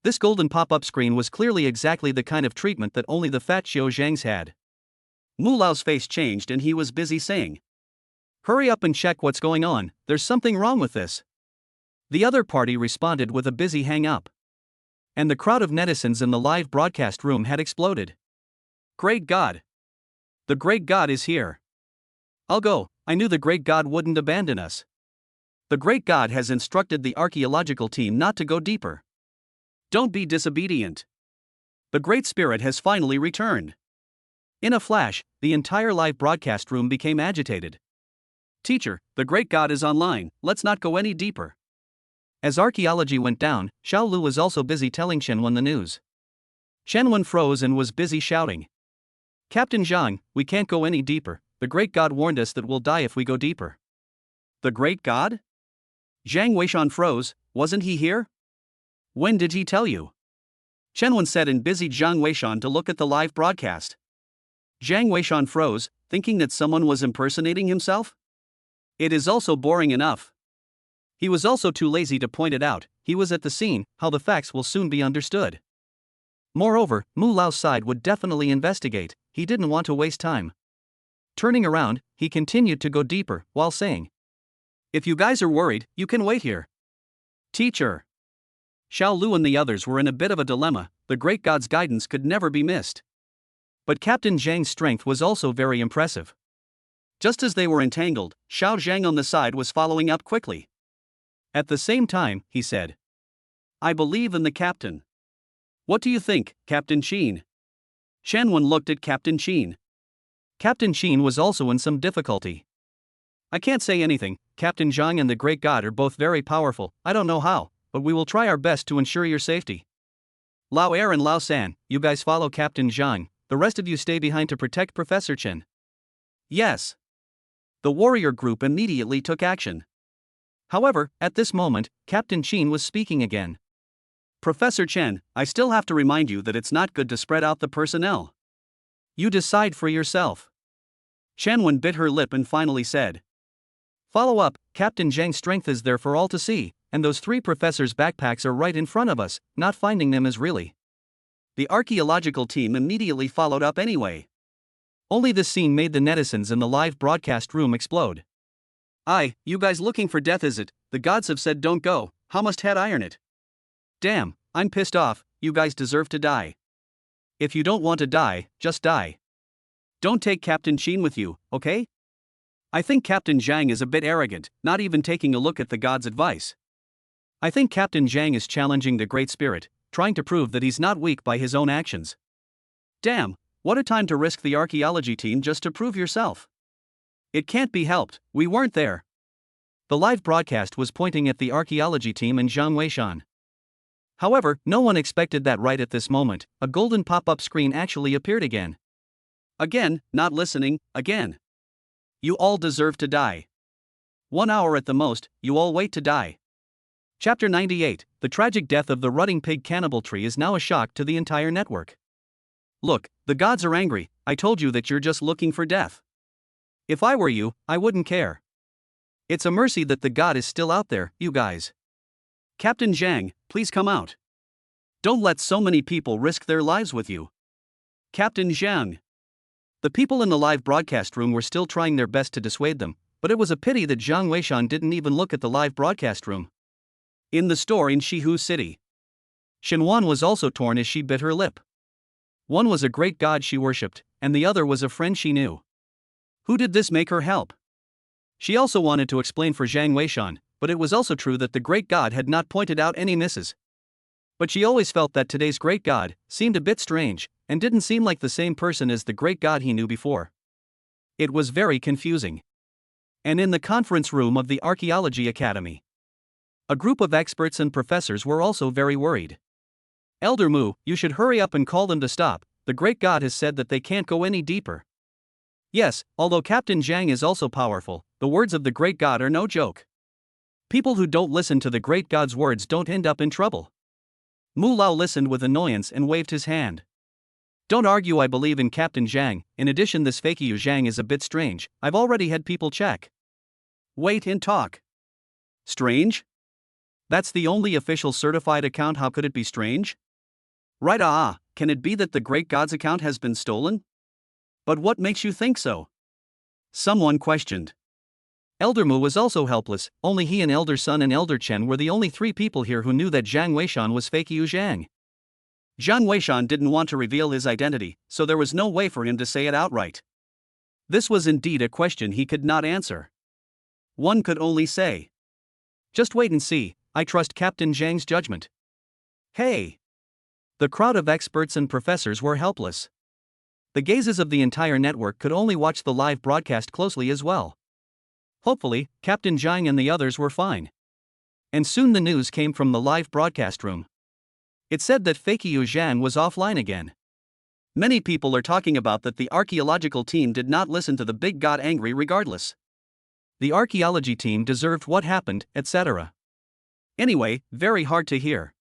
This golden pop-up screen was clearly exactly the kind of treatment that only the fat Xiao Zhang's had. Mu Lao's face changed and he was busy saying, hurry up and check what's going on, there's something wrong with this. The other party responded with a busy hang up. And the crowd of netizens in the live broadcast room had exploded. Great God! The Great God is here. I'll go, I knew the Great God wouldn't abandon us. The Great God has instructed the archaeological team not to go deeper. Don't be disobedient. The Great Spirit has finally returned. In a flash, the entire live broadcast room became agitated. Teacher, the Great God is online, let's not go any deeper. As archaeology went down, Xiao Lu was also busy telling Chen Wen the news. Chen Wen froze and was busy shouting. Captain Jeang, we can't go any deeper, the Great God warned us that we'll die if we go deeper. The Great God? Jiang Weishan froze, wasn't he here? When did he tell you? Chen Wen said and busied Jiang Weishan to look at the live broadcast. Jiang Weishan froze, thinking that someone was impersonating himself? It is also boring enough. He was also too lazy to point it out, he was at the scene, how the facts will soon be understood. Moreover, Mu Lao's side would definitely investigate, he didn't want to waste time. Turning around, he continued to go deeper, while saying, if you guys are worried, you can wait here. Teacher. Xiao Lu and the others were in a bit of a dilemma, the Great God's guidance could never be missed. But Captain Zhang's strength was also very impressive. Just as they were entangled, Xiao Zhang on the side was following up quickly. At the same time, he said, I believe in the captain. What do you think, Captain Qin? Chen Wen looked at Captain Qin. Captain Qin was also in some difficulty. I can't say anything, Captain Zhang and the Great God are both very powerful, I don't know how, but we will try our best to ensure your safety. Lao Er and Lao San, you guys follow Captain Zhang, the rest of you stay behind to protect Professor Chen. Yes. The warrior group immediately took action. However, at this moment, Captain Qin was speaking again. Professor Chen, I still have to remind you that it's not good to spread out the personnel. You decide for yourself. Chen Wen bit her lip and finally said. Follow up, Captain Zhang's strength is there for all to see, and those 3 professors' backpacks are right in front of us, not finding them is really. The archaeological team immediately followed up anyway. Only this scene made the netizens in the live broadcast room explode. You guys looking for death is it? The gods have said don't go, how must head iron it? Damn, I'm pissed off, you guys deserve to die. If you don't want to die, just die. Don't take Captain Chen with you, okay? I think Captain Jeang is a bit arrogant, not even taking a look at the god's advice. I think Captain Jeang is challenging the Great Spirit, trying to prove that he's not weak by his own actions. Damn, what a time to risk the archaeology team just to prove yourself. It can't be helped, we weren't there. The live broadcast was pointing at the archaeology team and Zhang Weishan. However, no one expected that right at this moment, a golden pop-up screen actually appeared again. Again, not listening, again. You all deserve to die. 1 hour at the most, you all wait to die. Chapter 98, The tragic death of the rutting pig cannibal tree is now a shock to the entire network. Look, the gods are angry, I told you that you're just looking for death. If I were you, I wouldn't care. It's a mercy that the god is still out there, you guys. Captain Jeang, please come out. Don't let so many people risk their lives with you. Captain Jeang. The people in the live broadcast room were still trying their best to dissuade them, but it was a pity that Zhang Weishan didn't even look at the live broadcast room. In the store in Shihu City, Shenwan was also torn as she bit her lip. One was a great god she worshipped, and the other was a friend she knew. Who did this make her help? She also wanted to explain for Zhang Weishan, but it was also true that the great god had not pointed out any misses. But she always felt that today's great god seemed a bit strange, and didn't seem like the same person as the great god he knew before. It was very confusing. And in the conference room of the Archaeology Academy, a group of experts and professors were also very worried. Elder Mu, you should hurry up and call them to stop, the great god has said that they can't go any deeper. Yes, although Captain Jeang is also powerful, the words of the great god are no joke. People who don't listen to the great god's words don't end up in trouble. Mu Lao listened with annoyance and waved his hand. Don't argue, I believe in Captain Jeang. In addition, this Fakey Zhang is a bit strange, I've already had people check. Wait and talk. Strange? That's the only official certified account, how could it be strange? Right, can it be that the great god's account has been stolen? But what makes you think so? Someone questioned. Elder Mu was also helpless, only he and Elder Sun and Elder Chen were the only 3 people here who knew that Zhang Weishan was Fakey Zhang. Zhang Weishan didn't want to reveal his identity, so there was no way for him to say it outright. This was indeed a question he could not answer. One could only say, just wait and see, I trust Captain Zhang's judgment. Hey! The crowd of experts and professors were helpless. The gazes of the entire network could only watch the live broadcast closely as well. Hopefully, Captain Jeang and the others were fine. And soon the news came from the live broadcast room. It said that Fakey Zhang was offline again. Many people are talking about that the archaeological team did not listen to the big god angry regardless. The archaeology team deserved what happened, etc. Anyway, very hard to hear.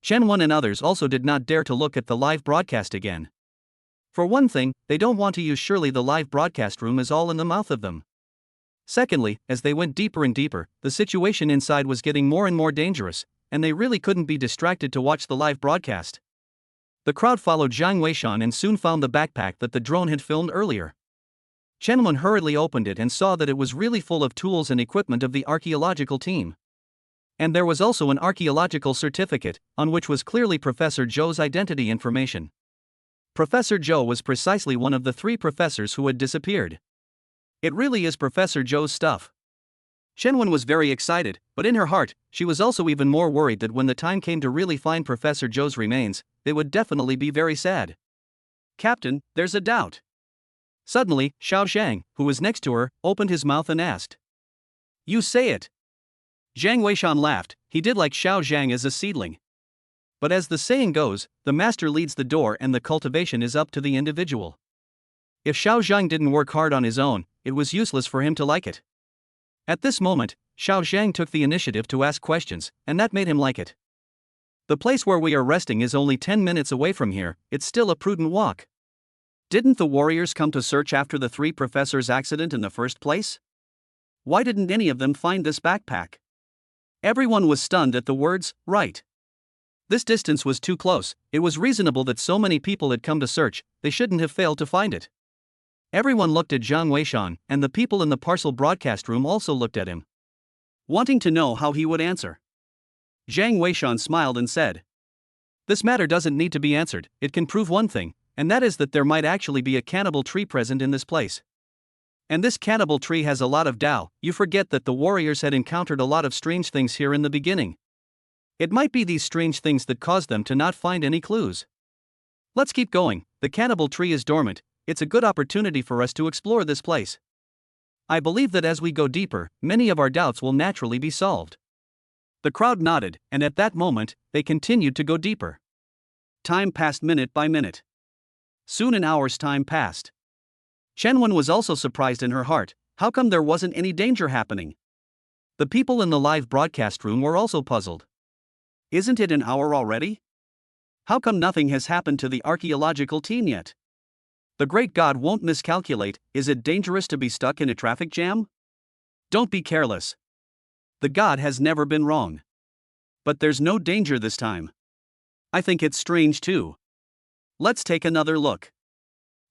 Chen Wen and others also did not dare to look at the live broadcast again. For one thing, they don't want to use, surely the live broadcast room is all in the mouth of them. Secondly, as they went deeper and deeper, the situation inside was getting more and more dangerous, and they really couldn't be distracted to watch the live broadcast. The crowd followed Zhang Weishan and soon found the backpack that the drone had filmed earlier. Chen Wen hurriedly opened it and saw that it was really full of tools and equipment of the archaeological team. And there was also an archaeological certificate, on which was clearly Professor Zhou's identity information. Professor Zhou was precisely one of the 3 professors who had disappeared. It really is Professor Zhou's stuff. Chen Wen was very excited, but in her heart, she was also even more worried that when the time came to really find Professor Zhou's remains, they would definitely be very sad. Captain, there's a doubt. Suddenly, Xiao Zhang, who was next to her, opened his mouth and asked. You say it. Zhang Weishan laughed, he did like Xiao Zhang as a seedling. But as the saying goes, the master leads the door and the cultivation is up to the individual. If Xiao Zhang didn't work hard on his own, it was useless for him to like it. At this moment, Xiao Zhang took the initiative to ask questions, and that made him like it. The place where we are resting is only 10 minutes away from here, it's still a prudent walk. Didn't the warriors come to search after the 3 professors' accident in the first place? Why didn't any of them find this backpack? Everyone was stunned at the words, right. This distance was too close, it was reasonable that so many people had come to search, they shouldn't have failed to find it. Everyone looked at Zhang Weishan, and the people in the parcel broadcast room also looked at him, wanting to know how he would answer. Zhang Weishan smiled and said, This matter doesn't need to be answered, it can prove one thing, and that is that there might actually be a cannibal tree present in this place. And this cannibal tree has a lot of Tao. You forget that the warriors had encountered a lot of strange things here in the beginning. It might be these strange things that caused them to not find any clues. Let's keep going. The cannibal tree is dormant. It's a good opportunity for us to explore this place. I believe that as we go deeper, many of our doubts will naturally be solved. The crowd nodded, and at that moment, they continued to go deeper. Time passed minute by minute. Soon an hour's time passed. Chen was also surprised in her heart. How come there wasn't any danger happening? The people in the live broadcast room were also puzzled. Isn't it an hour already? How come nothing has happened to the archaeological team yet? The great god won't miscalculate. Is it dangerous to be stuck in a traffic jam? Don't be careless. The god has never been wrong. But there's no danger this time. I think it's strange too. Let's take another look.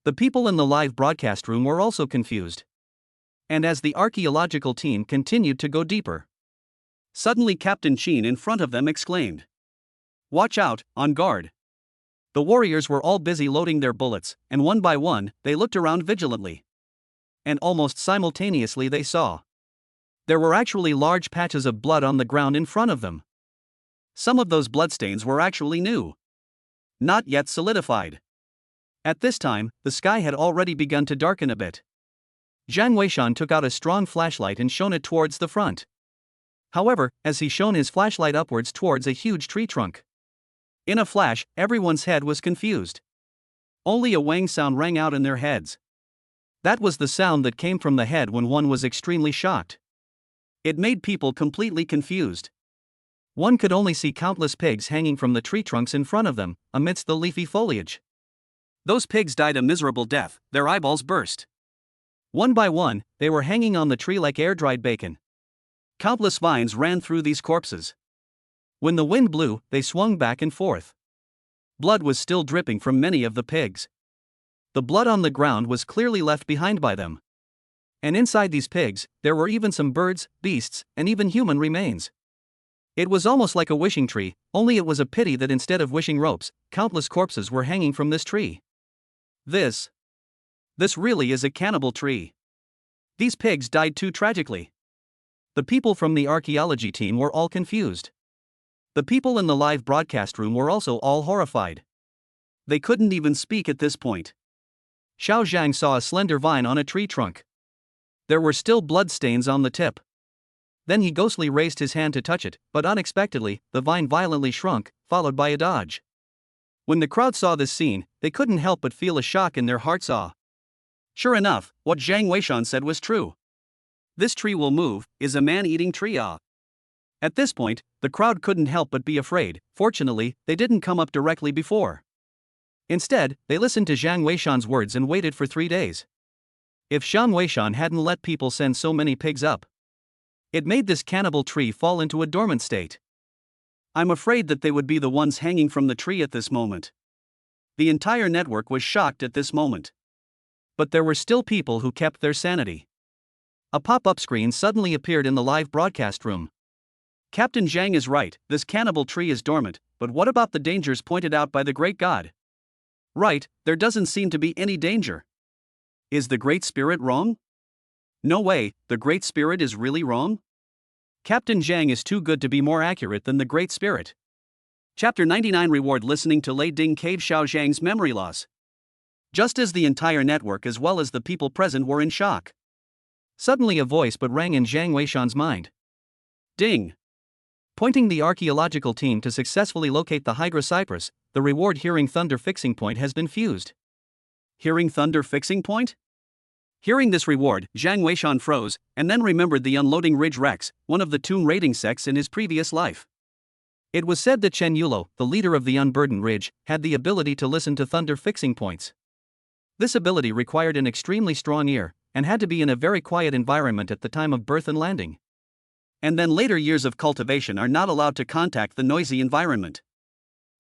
The people in the live broadcast room were also confused. And as the archaeological team continued to go deeper, suddenly Captain Chen in front of them exclaimed, "Watch out, on guard." The warriors were all busy loading their bullets, and one by one, they looked around vigilantly. And almost simultaneously they saw. There were actually large patches of blood on the ground in front of them. Some of those bloodstains were actually new. Not yet solidified. At this time, the sky had already begun to darken a bit. Jeang Weishan took out a strong flashlight and shone it towards the front. However, as he shone his flashlight upwards towards a huge tree trunk, in a flash, everyone's head was confused. Only a wang sound rang out in their heads. That was the sound that came from the head when one was extremely shocked. It made people completely confused. One could only see countless pigs hanging from the tree trunks in front of them, amidst the leafy foliage. Those pigs died a miserable death, their eyeballs burst. One by one, they were hanging on the tree like air-dried bacon. Countless vines ran through these corpses. When the wind blew, they swung back and forth. Blood was still dripping from many of the pigs. The blood on the ground was clearly left behind by them. And inside these pigs, there were even some birds, beasts, and even human remains. It was almost like a wishing tree, only it was a pity that instead of wishing ropes, countless corpses were hanging from this tree. This really is a cannibal tree. These pigs died too tragically. The people from the archaeology team were all confused. The people in the live broadcast room were also all horrified. They couldn't even speak at this point. Xiao Zhang saw a slender vine on a tree trunk. There were still blood stains on the tip. Then he ghostly raised his hand to touch it, but unexpectedly, the vine violently shrunk, followed by a dodge. When the crowd saw this scene, they couldn't help but feel a shock in their hearts. Sure enough, what Jeang Weishan said was true. This tree will move, is a man-eating tree. At this point, the crowd couldn't help but be afraid. Fortunately, they didn't come up directly before. Instead, they listened to Jeang Weishan's words and waited for 3 days. If Jeang Weishan hadn't let people send so many pigs up, it made this cannibal tree fall into a dormant state. I'm afraid that they would be the ones hanging from the tree at this moment. The entire network was shocked at this moment. But there were still people who kept their sanity. A pop-up screen suddenly appeared in the live broadcast room. Captain Jeang is right, this cannibal tree is dormant, but what about the dangers pointed out by the great god? Right, there doesn't seem to be any danger. Is the Great Spirit wrong? No way, the Great Spirit is really wrong? Captain Jeang is too good to be more accurate than the Great Spirit. Chapter 99 Reward listening to Lei Ding Cave Xiao Zhang's memory loss. Just as the entire network as well as the people present were in shock. Suddenly a voice but rang in Jeang Weishan's mind. Ding! Pointing the archaeological team to successfully locate the Hydra Cypress, the reward Hearing Thunder fixing point has been fused. Hearing Thunder fixing point? Hearing this reward, Jeang Weishan froze, and then remembered the Unloading Ridge Rex, one of the Toon raiding sects in his previous life. It was said that Chen Yulo, the leader of the Unburdened Ridge, had the ability to listen to thunder fixing points. This ability required an extremely strong ear, and had to be in a very quiet environment at the time of birth and landing. And then later years of cultivation are not allowed to contact the noisy environment.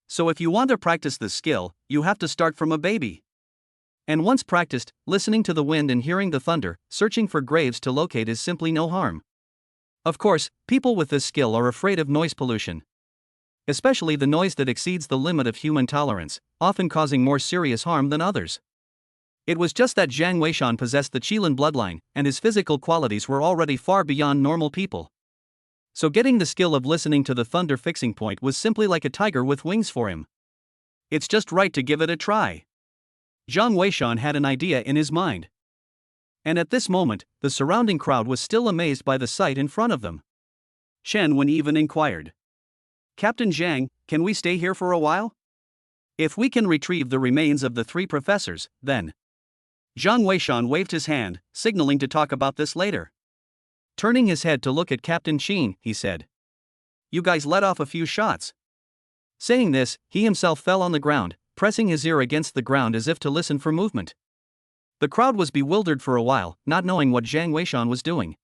So if you want to practice this skill, you have to start from a baby. And once practiced, listening to the wind and hearing the thunder, searching for graves to locate is simply no harm. Of course, people with this skill are afraid of noise pollution. especially the noise that exceeds the limit of human tolerance, often causing more serious harm than others. It was just that Jiang Weishan possessed the Qilin bloodline, and his physical qualities were already far beyond normal people. So getting the skill of listening to the thunder fixing point was simply like a tiger with wings for him. It's just right to give it a try. Jiang Weishan had an idea in his mind. And at this moment, the surrounding crowd was still amazed by the sight in front of them. Chen Wen even inquired, "Captain Jiang, can we stay here for a while? If we can retrieve the remains of the 3 professors, then." Jiang Weishan waved his hand, signaling to talk about this later. Turning his head to look at Captain Chen, he said, "You guys let off a few shots." Saying this, he himself fell on the ground, pressing his ear against the ground as if to listen for movement. The crowd was bewildered for a while, not knowing what Jiang Weishan was doing.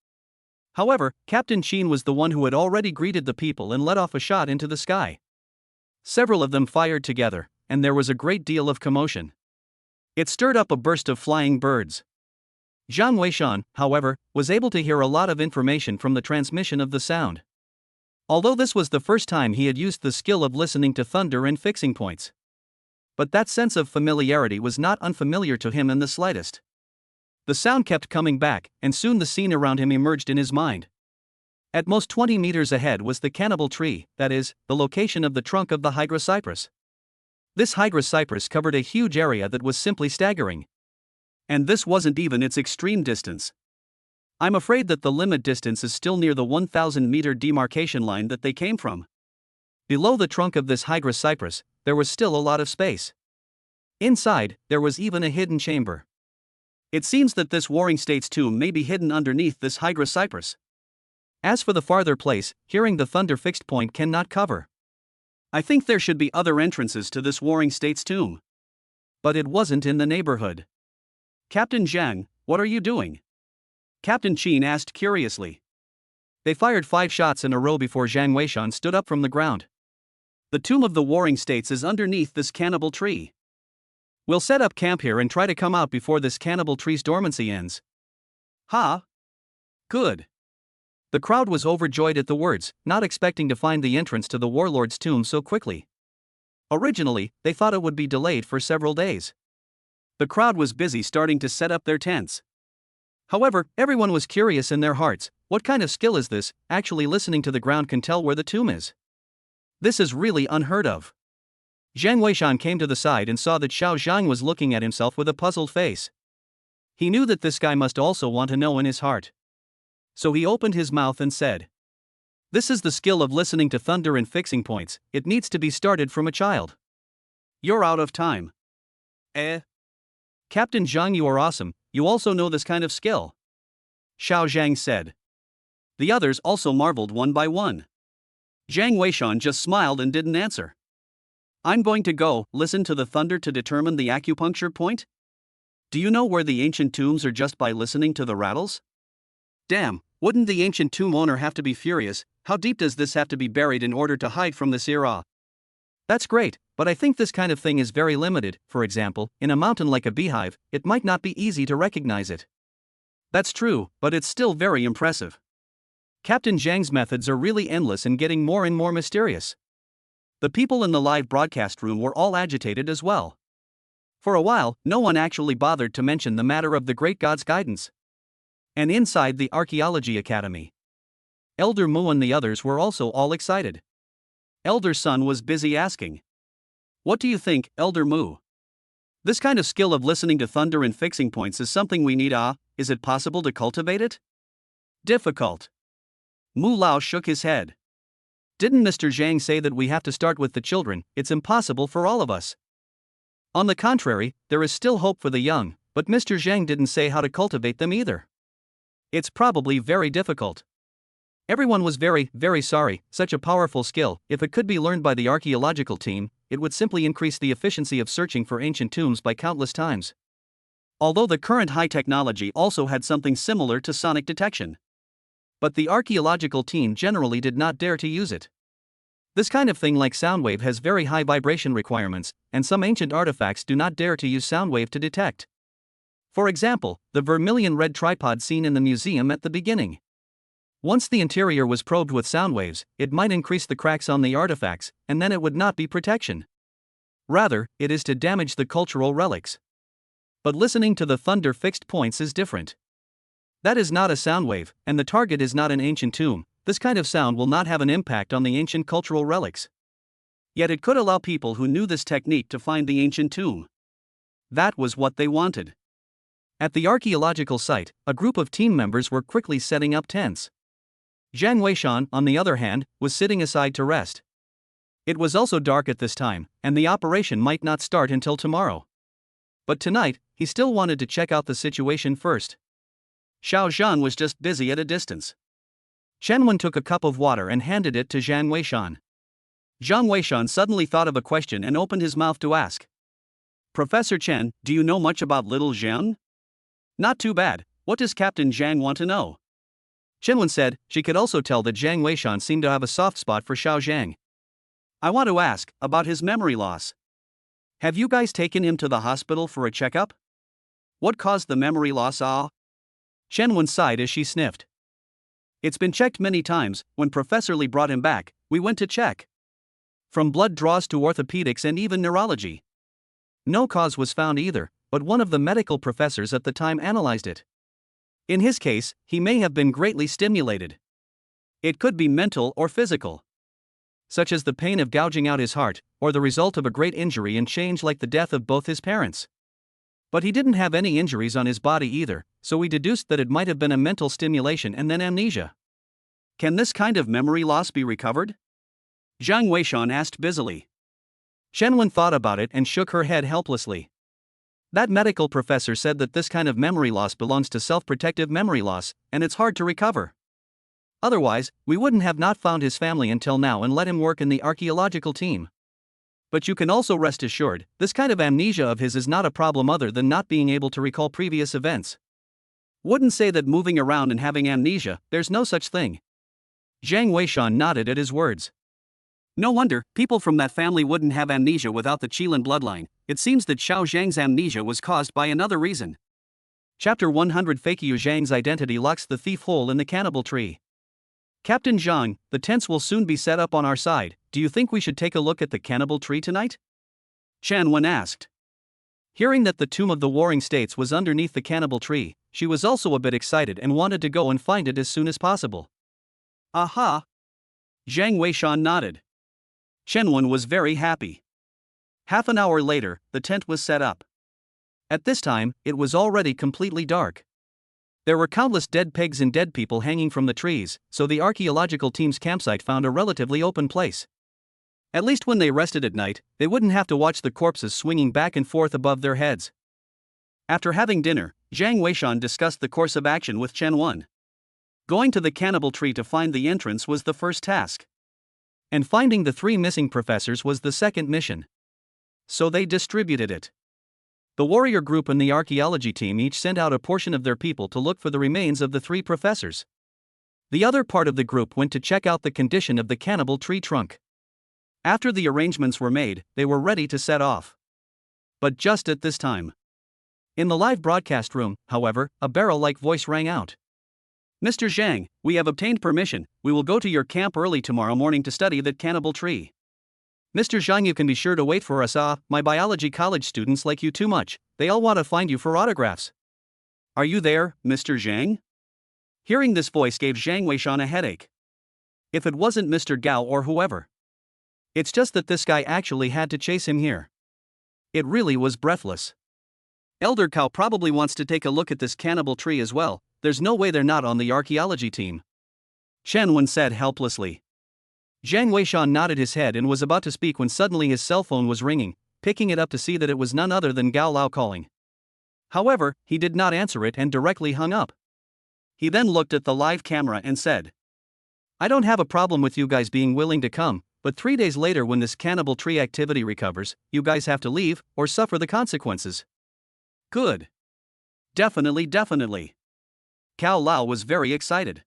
However, Captain Chen was the one who had already greeted the people and let off a shot into the sky. Several of them fired together, and there was a great deal of commotion. It stirred up a burst of flying birds. Jiang Weishan, however, was able to hear a lot of information from the transmission of the sound. Although this was the first time he had used the skill of listening to thunder and fixing points. But that sense of familiarity was not unfamiliar to him in the slightest. The sound kept coming back, and soon the scene around him emerged in his mind. At most 20 meters ahead was the cannibal tree, that is, the location of the trunk of the Hydra cypress. This Hydra cypress covered a huge area that was simply staggering. And this wasn't even its extreme distance. I'm afraid that the limit distance is still near the 1,000-meter demarcation line that they came from. Below the trunk of this Hydra cypress, there was still a lot of space. Inside, there was even a hidden chamber. It seems that this Warring States tomb may be hidden underneath this Hydra cypress. As for the farther place, hearing the thunder fixed point cannot cover. I think there should be other entrances to this Warring States tomb. But it wasn't in the neighborhood. "Captain Jiang, what are you doing?" Captain Chen asked curiously. They fired 5 shots in a row before Jiang Weishan stood up from the ground. "The tomb of the Warring States is underneath this cannibal tree. We'll set up camp here and try to come out before this cannibal tree's dormancy ends." "Ha! Good." The crowd was overjoyed at the words, not expecting to find the entrance to the warlord's tomb so quickly. Originally, they thought it would be delayed for several days. The crowd was busy starting to set up their tents. However, everyone was curious in their hearts. What kind of skill is this, actually listening to the ground can tell where the tomb is? This is really unheard of. Jiang Weishan came to the side and saw that Xiao Zhang was looking at himself with a puzzled face. He knew that this guy must also want to know in his heart. So he opened his mouth and said, "This is the skill of listening to thunder and fixing points. It needs to be started from a child. You're out of time." "Captain Zhang, you are awesome. You also know this kind of skill," Xiao Zhang said. The others also marveled one by one. Jiang Weishan just smiled and didn't answer. "I'm going to go listen to the thunder to determine the acupuncture point? Do you know where the ancient tombs are just by listening to the rattles? Damn, wouldn't the ancient tomb owner have to be furious? How deep does this have to be buried in order to hide from this era?" "That's great, but I think this kind of thing is very limited. For example, in a mountain like a beehive, it might not be easy to recognize it." "That's true, but it's still very impressive. Captain Jiang's methods are really endless and getting more and more mysterious." The people in the live broadcast room were all agitated as well. For a while, no one actually bothered to mention the matter of the great god's guidance. And inside the Archaeology Academy, Elder Mu and the others were also all excited. Elder Sun was busy asking, "What do you think, Elder Mu? This kind of skill of listening to thunder and fixing points is something we need. Is it possible to cultivate it?" "Difficult." Mu Lao shook his head. "Didn't Mr. Zhang say that we have to start with the children? It's impossible for all of us." "On the contrary, there is still hope for the young, but Mr. Zhang didn't say how to cultivate them either. It's probably very difficult." Everyone was very, very sorry. Such a powerful skill, if it could be learned by the archaeological team, it would simply increase the efficiency of searching for ancient tombs by countless times. Although the current high technology also had something similar to sonic detection. But the archaeological team generally did not dare to use it. This kind of thing like soundwave has very high vibration requirements, and some ancient artifacts do not dare to use soundwave to detect. For example, the vermilion red tripod seen in the museum at the beginning. Once the interior was probed with sound waves, it might increase the cracks on the artifacts, and then it would not be protection. Rather, it is to damage the cultural relics. But listening to the thunder fixed points is different. That is not a sound wave, and the target is not an ancient tomb. This kind of sound will not have an impact on the ancient cultural relics. Yet it could allow people who knew this technique to find the ancient tomb. That was what they wanted. At the archaeological site, a group of team members were quickly setting up tents. Jiang Weishan, on the other hand, was sitting aside to rest. It was also dark at this time, and the operation might not start until tomorrow. But tonight, he still wanted to check out the situation first. Xiao Zhan was just busy at a distance. Chen Wen took a cup of water and handed it to Jiang Weishan. Jiang Weishan suddenly thought of a question and opened his mouth to ask. Professor Chen, do you know much about little Jiang? Not too bad. What does Captain Jiang want to know? Chen Wen said. She could also tell that Jiang Weishan seemed to have a soft spot for Xiao Zhang. I want to ask about his memory loss. Have you guys taken him to the hospital for a checkup? What caused the memory loss? Chen Wen sighed as she sniffed. It's been checked many times. When Professor Li brought him back, we went to check. From blood draws to orthopedics and even neurology. No cause was found either, but one of the medical professors at the time analyzed it. In his case, he may have been greatly stimulated. It could be mental or physical, such as the pain of gouging out his heart, or the result of a great injury and change like the death of both his parents. But he didn't have any injuries on his body either, so we deduced that it might have been a mental stimulation and then amnesia. Can this kind of memory loss be recovered? Jiang Weishan asked busily. Chen Wen thought about it and shook her head helplessly. That medical professor said that this kind of memory loss belongs to self-protective memory loss, and it's hard to recover. Otherwise, we wouldn't have not found his family until now and let him work in the archaeological team. But you can also rest assured, this kind of amnesia of his is not a problem other than not being able to recall previous events. Wouldn't say that moving around and having amnesia, there's no such thing. Jiang Weishan nodded at his words. No wonder, people from that family wouldn't have amnesia without the Qilin bloodline. It seems that Xiao Zhang's amnesia was caused by another reason. Chapter 100 Fakyu Zhang's identity locks the thief hole in the cannibal tree. Captain Jeang, the tents will soon be set up on our side. Do you think we should take a look at the cannibal tree tonight? Chen Wen asked. Hearing that the Tomb of the Warring States was underneath the cannibal tree, she was also a bit excited and wanted to go and find it as soon as possible. Aha! Jiang Weishan nodded. Chen Wen was very happy. Half an hour later, the tent was set up. At this time, it was already completely dark. There were countless dead pigs and dead people hanging from the trees, so the archaeological team's campsite found a relatively open place. At least when they rested at night, they wouldn't have to watch the corpses swinging back and forth above their heads. After having dinner, Jiang Weishan discussed the course of action with Chen Wen. Going to the cannibal tree to find the entrance was the first task. And finding the 3 missing professors was the second mission. So they distributed it. The warrior group and the archaeology team each sent out a portion of their people to look for the remains of the 3 professors. The other part of the group went to check out the condition of the cannibal tree trunk. After the arrangements were made, they were ready to set off. But just at this time, in the live broadcast room, however, a barrel-like voice rang out. Mr. Zhang, we have obtained permission. We will go to your camp early tomorrow morning to study that cannibal tree. Mr. Zhang, you can be sure to wait for us. My biology college students like you too much. They all want to find you for autographs. Are you there, Mr. Zhang? Hearing this voice gave Jiang Weishan a headache. If it wasn't Mr. Gao or whoever. It's just that this guy actually had to chase him here. It really was breathless. Elder Cao probably wants to take a look at this cannibal tree as well. There's no way they're not on the archaeology team. Chen Wen said helplessly. Jiang Weishan nodded his head and was about to speak when suddenly his cell phone was ringing, picking it up to see that it was none other than Gao Lao calling. However, he did not answer it and directly hung up. He then looked at the live camera and said, I don't have a problem with you guys being willing to come, but 3 days later when this cannibal tree activity recovers, you guys have to leave or suffer the consequences. Good. Definitely. Cao Lao was very excited.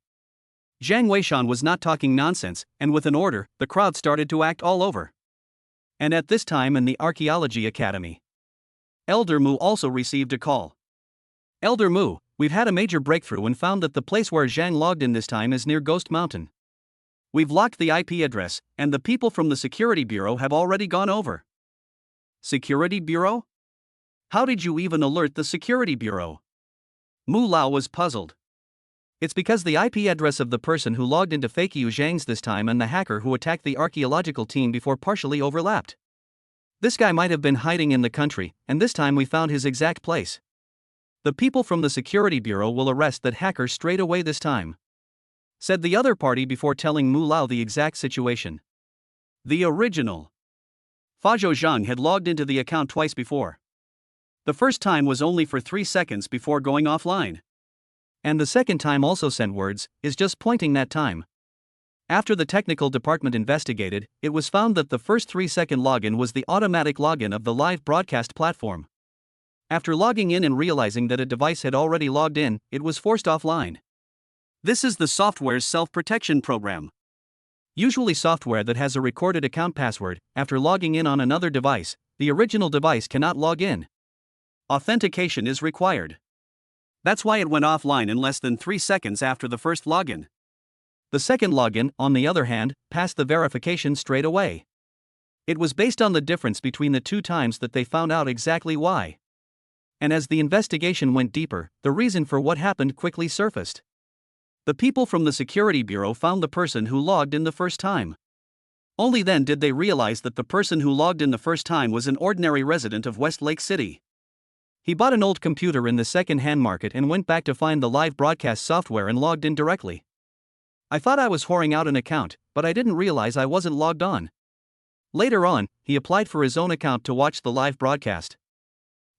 Jiang Weishan was not talking nonsense, and with an order, the crowd started to act all over. And at this time in the Archaeology Academy, Elder Mu also received a call. Elder Mu, We've had a major breakthrough and found that the place where Jeang logged in this time is near Ghost Mountain. We've locked the IP address, and the people from the Security Bureau have already gone over. Security Bureau? How did you even alert the Security Bureau? Mu Lao was puzzled. It's because the IP address of the person who logged into Fake Yu Zhang's this time and the hacker who attacked the archaeological team before partially overlapped. This guy might have been hiding in the country, and this time we found his exact place. The people from the Security Bureau will arrest that hacker straight away this time, said the other party before telling Mu Lao the exact situation. The original Fazhou Zhang had logged into the account twice before. The first time was only for 3 seconds before going offline. And the second time also sent words, is just pointing that time. After the technical department investigated, it was found that the first 3-second login was the automatic login of the live broadcast platform. After logging in and realizing that a device had already logged in, it was forced offline. This is the software's self-protection program. Usually software that has a recorded account password, after logging in on another device, the original device cannot log in. Authentication is required. That's why it went offline in less than 3 seconds after the first login. The second login, on the other hand, passed the verification straight away. It was based on the difference between the 2 times that they found out exactly why. And as the investigation went deeper, the reason for what happened quickly surfaced. The people from the Security Bureau found the person who logged in the first time. Only then did they realize that the person who logged in the first time was an ordinary resident of Westlake City. He bought an old computer in the second-hand market and went back to find the live broadcast software and logged in directly. I thought I was whoring out an account, but I didn't realize I wasn't logged on. Later on, he applied for his own account to watch the live broadcast.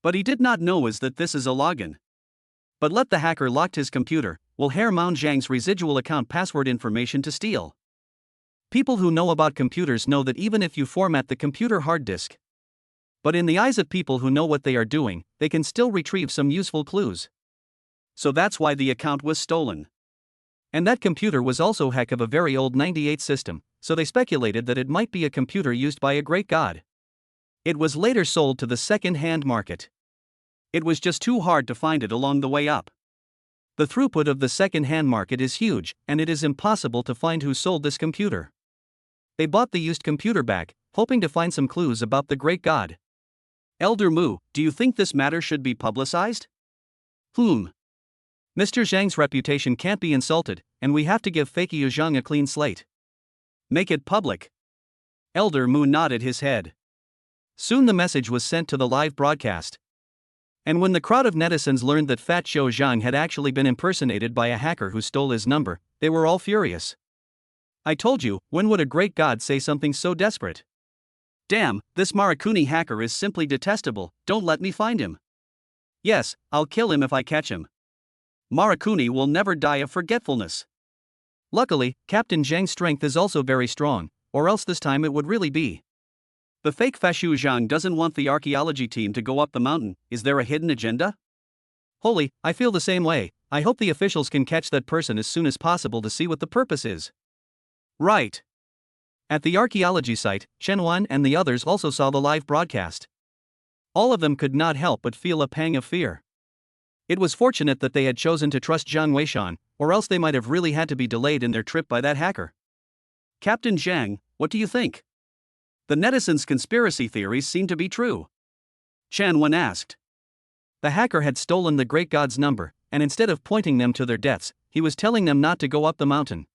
But he did not know that this is a login. But let the hacker locked his computer, will Herr Mount Zhang's residual account password information to steal. People who know about computers know that even if you format the computer hard disk, but in the eyes of people who know what they are doing, they can still retrieve some useful clues. So that's why the account was stolen. And that computer was also heck of a very old 98 system, so they speculated that it might be a computer used by a great god. It was later sold to the second-hand market. It was just too hard to find it along the way up. The throughput of the second-hand market is huge, and it is impossible to find who sold this computer. They bought the used computer back, hoping to find some clues about the great god. Elder Mu, do you think this matter should be publicized? Mr. Zhang's reputation can't be insulted, and we have to give Fake Yu Zhang a clean slate. Make it public. Elder Mu nodded his head. Soon the message was sent to the live broadcast. And when the crowd of netizens learned that Fat Shou Zhang had actually been impersonated by a hacker who stole his number, they were all furious. I told you, when would a great god say something so desperate? Damn, this Marakuni hacker is simply detestable, don't let me find him. Yes, I'll kill him if I catch him. Marakuni will never die of forgetfulness. Luckily, Captain Zhang's strength is also very strong, or else this time it would really be. The fake Fashu Zhang doesn't want the archaeology team to go up the mountain. Is there a hidden agenda? Holy, I feel the same way. I hope the officials can catch that person as soon as possible to see what the purpose is. Right. At the archaeology site, Chen and the others also saw the live broadcast. All of them could not help but feel a pang of fear. It was fortunate that they had chosen to trust Jiang Weishan, or else they might have really had to be delayed in their trip by that hacker. Captain Jeang, what do you think? The netizens' conspiracy theories seem to be true. Chen asked. The hacker had stolen the great god's number, and instead of pointing them to their deaths, he was telling them not to go up the mountain.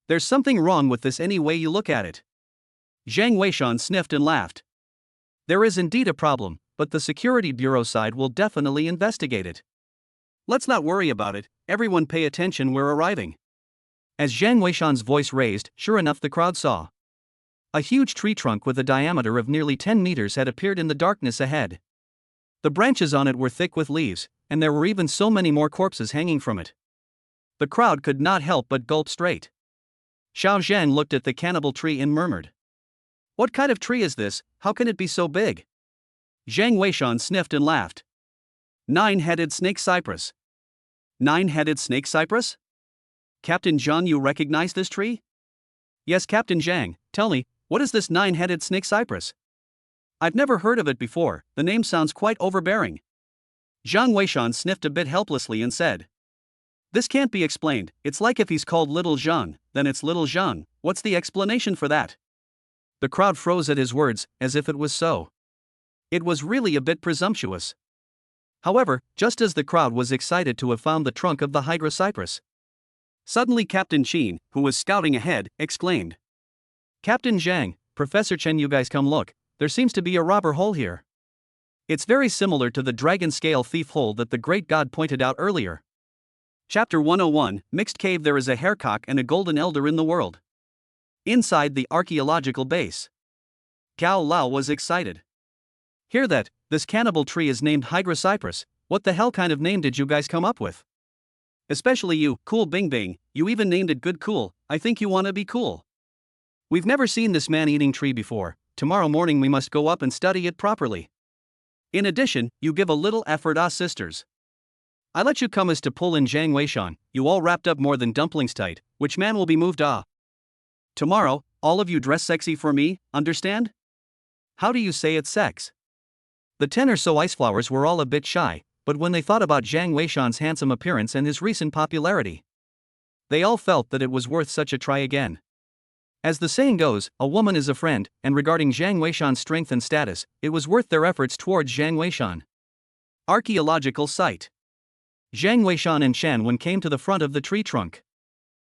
There's something wrong with this any way you look at it. Jiang Weishan sniffed and laughed. There is indeed a problem, but the Security Bureau side will definitely investigate it. Let's not worry about it, everyone pay attention, we're arriving. As Jiang Weishan's voice raised, sure enough the crowd saw. A huge tree trunk with a diameter of nearly 10 meters had appeared in the darkness ahead. The branches on it were thick with leaves, and there were even so many more corpses hanging from it. The crowd could not help but gulp straight. Xiao Zhan looked at the cannibal tree and murmured. What kind of tree is this, how can it be so big? Jiang Weishan sniffed and laughed. 9-headed snake cypress. 9-headed snake cypress? Captain Zhang, you recognize this tree? Yes, Captain Zhang, tell me, what is this 9-headed snake cypress? I've never heard of it before, the name sounds quite overbearing. Zhang Weishan sniffed a bit helplessly and said, "This can't be explained. It's like if he's called Little Zhang, then it's Little Zhang. What's the explanation for that?" The crowd froze at his words, as if it was so. It was really a bit presumptuous. However, just as the crowd was excited to have found the trunk of the Hydra cypress, suddenly Captain Chen, who was scouting ahead, exclaimed, "Captain Jeang, Professor Chen, you guys come look, there seems to be a robber hole here. It's very similar to the dragon scale thief hole that the great god pointed out earlier." Chapter 101, Mixed Cave. There is a haircock and a golden elder in the world. Inside the archaeological base. Gao Lao was excited. "Hear that, this cannibal tree is named Hydra Cypress. What the hell kind of name did you guys come up with? Especially you, Cool Bing Bing, you even named it Good Cool. I think you wanna be cool. We've never seen this man-eating tree before. Tomorrow morning we must go up and study it properly. In addition, you give a little effort, sisters. I let you come as to pull in Zhang Weishan, you all wrapped up more than dumplings tight, which man will be moved Tomorrow, all of you dress sexy for me, understand? How do you say it's sex?" The 10 or so iceflowers were all a bit shy, but when they thought about Zhang Weishan's handsome appearance and his recent popularity, they all felt that it was worth such a try again. As the saying goes, a woman is a friend, and regarding Zhang Weishan's strength and status, it was worth their efforts towards Zhang Weishan. Archaeological site. Zhang Weishan and Chen when came to the front of the tree trunk.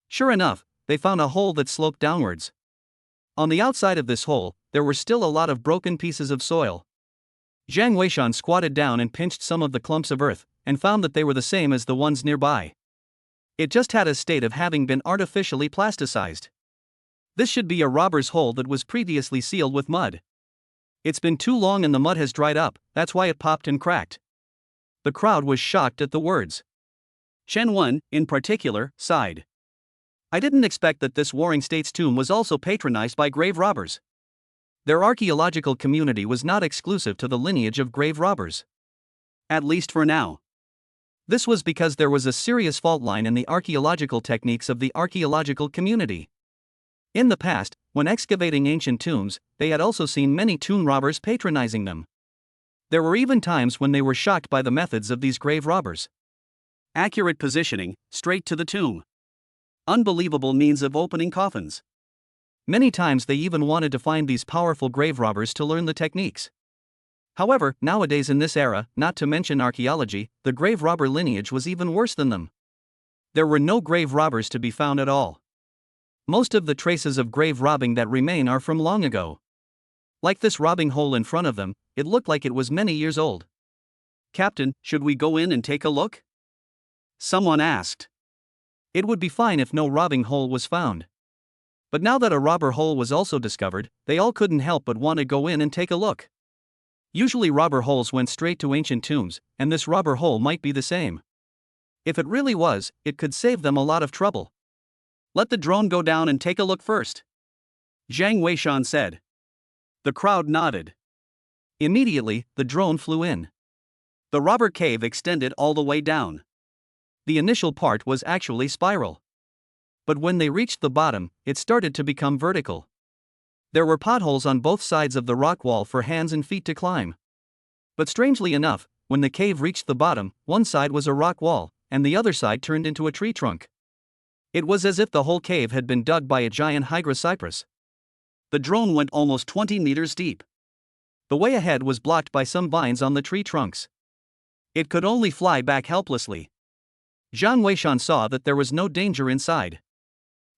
Sure enough, they found a hole that sloped downwards. On the outside of this hole, there were still a lot of broken pieces of soil. Zhang Weishan squatted down and pinched some of the clumps of earth, and found that they were the same as the ones nearby. It just had a state of having been artificially plasticized. This should be a robber's hole that was previously sealed with mud. It's been too long and the mud has dried up, that's why it popped and cracked. The crowd was shocked at the words. Chen Wen, in particular, sighed. "I didn't expect that this Warring States tomb was also patronized by grave robbers. Their archaeological community was not exclusive to the lineage of grave robbers. At least for now. This was because there was a serious fault line in the archaeological techniques of the archaeological community. In the past, when excavating ancient tombs, they had also seen many tomb robbers patronizing them. There were even times when they were shocked by the methods of these grave robbers. Accurate positioning, straight to the tomb. Unbelievable means of opening coffins. Many times they even wanted to find these powerful grave robbers to learn the techniques. However, nowadays in this era, not to mention archaeology, the grave robber lineage was even worse than them. There were no grave robbers to be found at all. Most of the traces of grave robbing that remain are from long ago. Like this robbing hole in front of them, it looked like it was many years old. "Captain, should we go in and take a look?" someone asked. It would be fine if no robbing hole was found. But now that a robber hole was also discovered, they all couldn't help but want to go in and take a look. Usually robber holes went straight to ancient tombs, and this robber hole might be the same. If it really was, it could save them a lot of trouble. "Let the drone go down and take a look first," Zhang Weishan said. The crowd nodded. Immediately, the drone flew in. The robber cave extended all the way down. The initial part was actually spiral. But when they reached the bottom, it started to become vertical. There were potholes on both sides of the rock wall for hands and feet to climb. But strangely enough, when the cave reached the bottom, one side was a rock wall, and the other side turned into a tree trunk. It was as if the whole cave had been dug by a giant Hydra cypress. The drone went almost 20 meters deep. The way ahead was blocked by some vines on the tree trunks. It could only fly back helplessly. Zhang Weishan saw that there was no danger inside.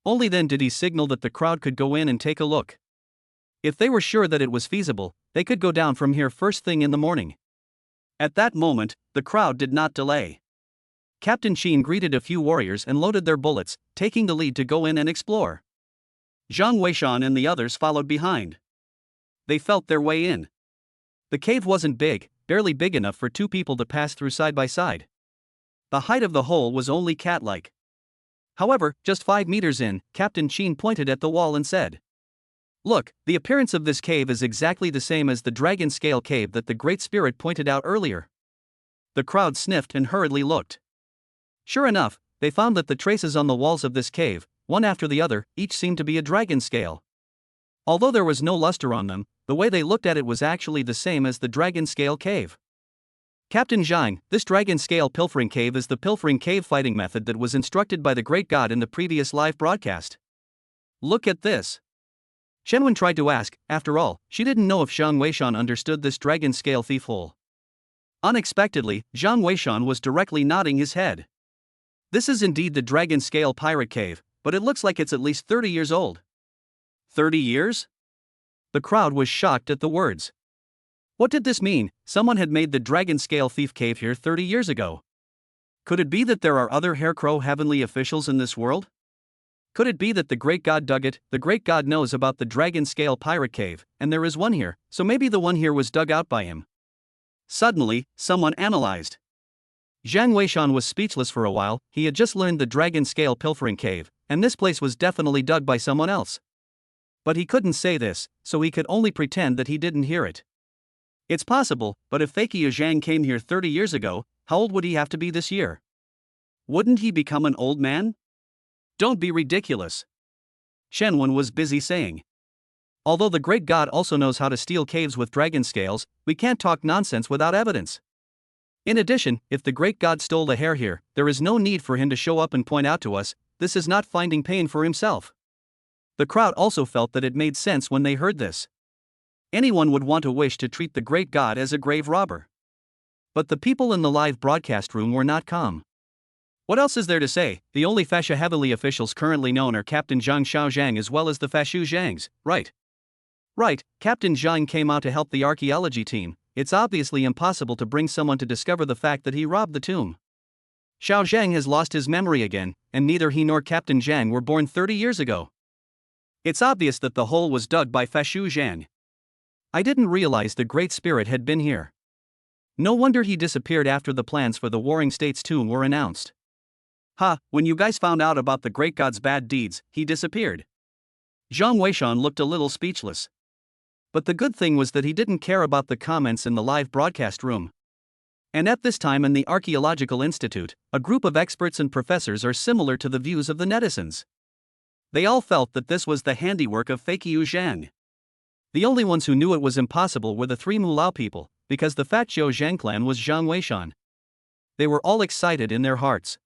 Only then did he signal that the crowd could go in and take a look. If they were sure that it was feasible, they could go down from here first thing in the morning. At that moment, the crowd did not delay. Captain Chen greeted a few warriors and loaded their bullets, taking the lead to go in and explore. Zhang Weishan and the others followed behind. They felt their way in. The cave wasn't big, barely big enough for two people to pass through side by side. The height of the hole was only cat-like. However, just 5 meters in, Captain Chen pointed at the wall and said, "Look, the appearance of this cave is exactly the same as the dragon scale cave that the Great Spirit pointed out earlier." The crowd sniffed and hurriedly looked. Sure enough, they found that the traces on the walls of this cave, one after the other, each seemed to be a dragon scale. Although there was no luster on them, the way they looked at it was actually the same as the dragon scale cave. Captain Jeang, this dragon scale pilfering cave is the pilfering cave fighting method that was instructed by the great god in the previous live broadcast. Look at this. Chen tried to ask, after all, she didn't know if Zhang Weishan understood this dragon scale thief hole. Unexpectedly, Zhang Weishan was directly nodding his head. This is indeed the dragon scale pirate cave, but it looks like it's at least 30 years old. 30 years? The crowd was shocked at the words. What did this mean? Someone had made the dragon scale thief cave here 30 years ago. Could it be that there are other haircrow heavenly officials in this world? Could it be that the great god dug it? The great god knows about the dragon scale pirate cave, and there is one here, so maybe the one here was dug out by him. Suddenly, someone analyzed. Zhang Weishan was speechless for a while. He had just learned the dragon scale pilfering cave, and this place was definitely dug by someone else. But he couldn't say this, so he could only pretend that he didn't hear it. It's possible, but if Fakey Zhang came here 30 years ago, how old would he have to be this year? Wouldn't he become an old man? Don't be ridiculous. Chen was busy saying. Although the great god also knows how to steal caves with dragon scales, we can't talk nonsense without evidence. In addition, if the great god stole a hair here, there is no need for him to show up and point out to us. This is not finding pain for himself. The crowd also felt that it made sense when they heard this. Anyone would want to wish to treat the great god as a grave robber. But the people in the live broadcast room were not calm. What else is there to say? The only fascia heavenly officials currently known are Captain Zhang Xiaozhang as well as the Fashu Zhangs, right? Right, Captain Zhang came out to help the archaeology team. It's obviously impossible to bring someone to discover the fact that he robbed the tomb. Xiao Zhang has lost his memory again, and neither he nor Captain Zhang were born 30 years ago. It's obvious that the hole was dug by Fashu Zhang. I didn't realize the Great Spirit had been here. No wonder he disappeared after the plans for the Warring States tomb were announced. When you guys found out about the Great God's bad deeds, he disappeared. Zhang Weishan looked a little speechless. But the good thing was that he didn't care about the comments in the live broadcast room. And at this time in the Archaeological Institute, a group of experts and professors are similar to the views of the netizens. They all felt that this was the handiwork of Fakey Zhang. The only ones who knew it was impossible were the three Mulao people, because the Fat Zhou Zhang clan was Zhang Weishan. They were all excited in their hearts.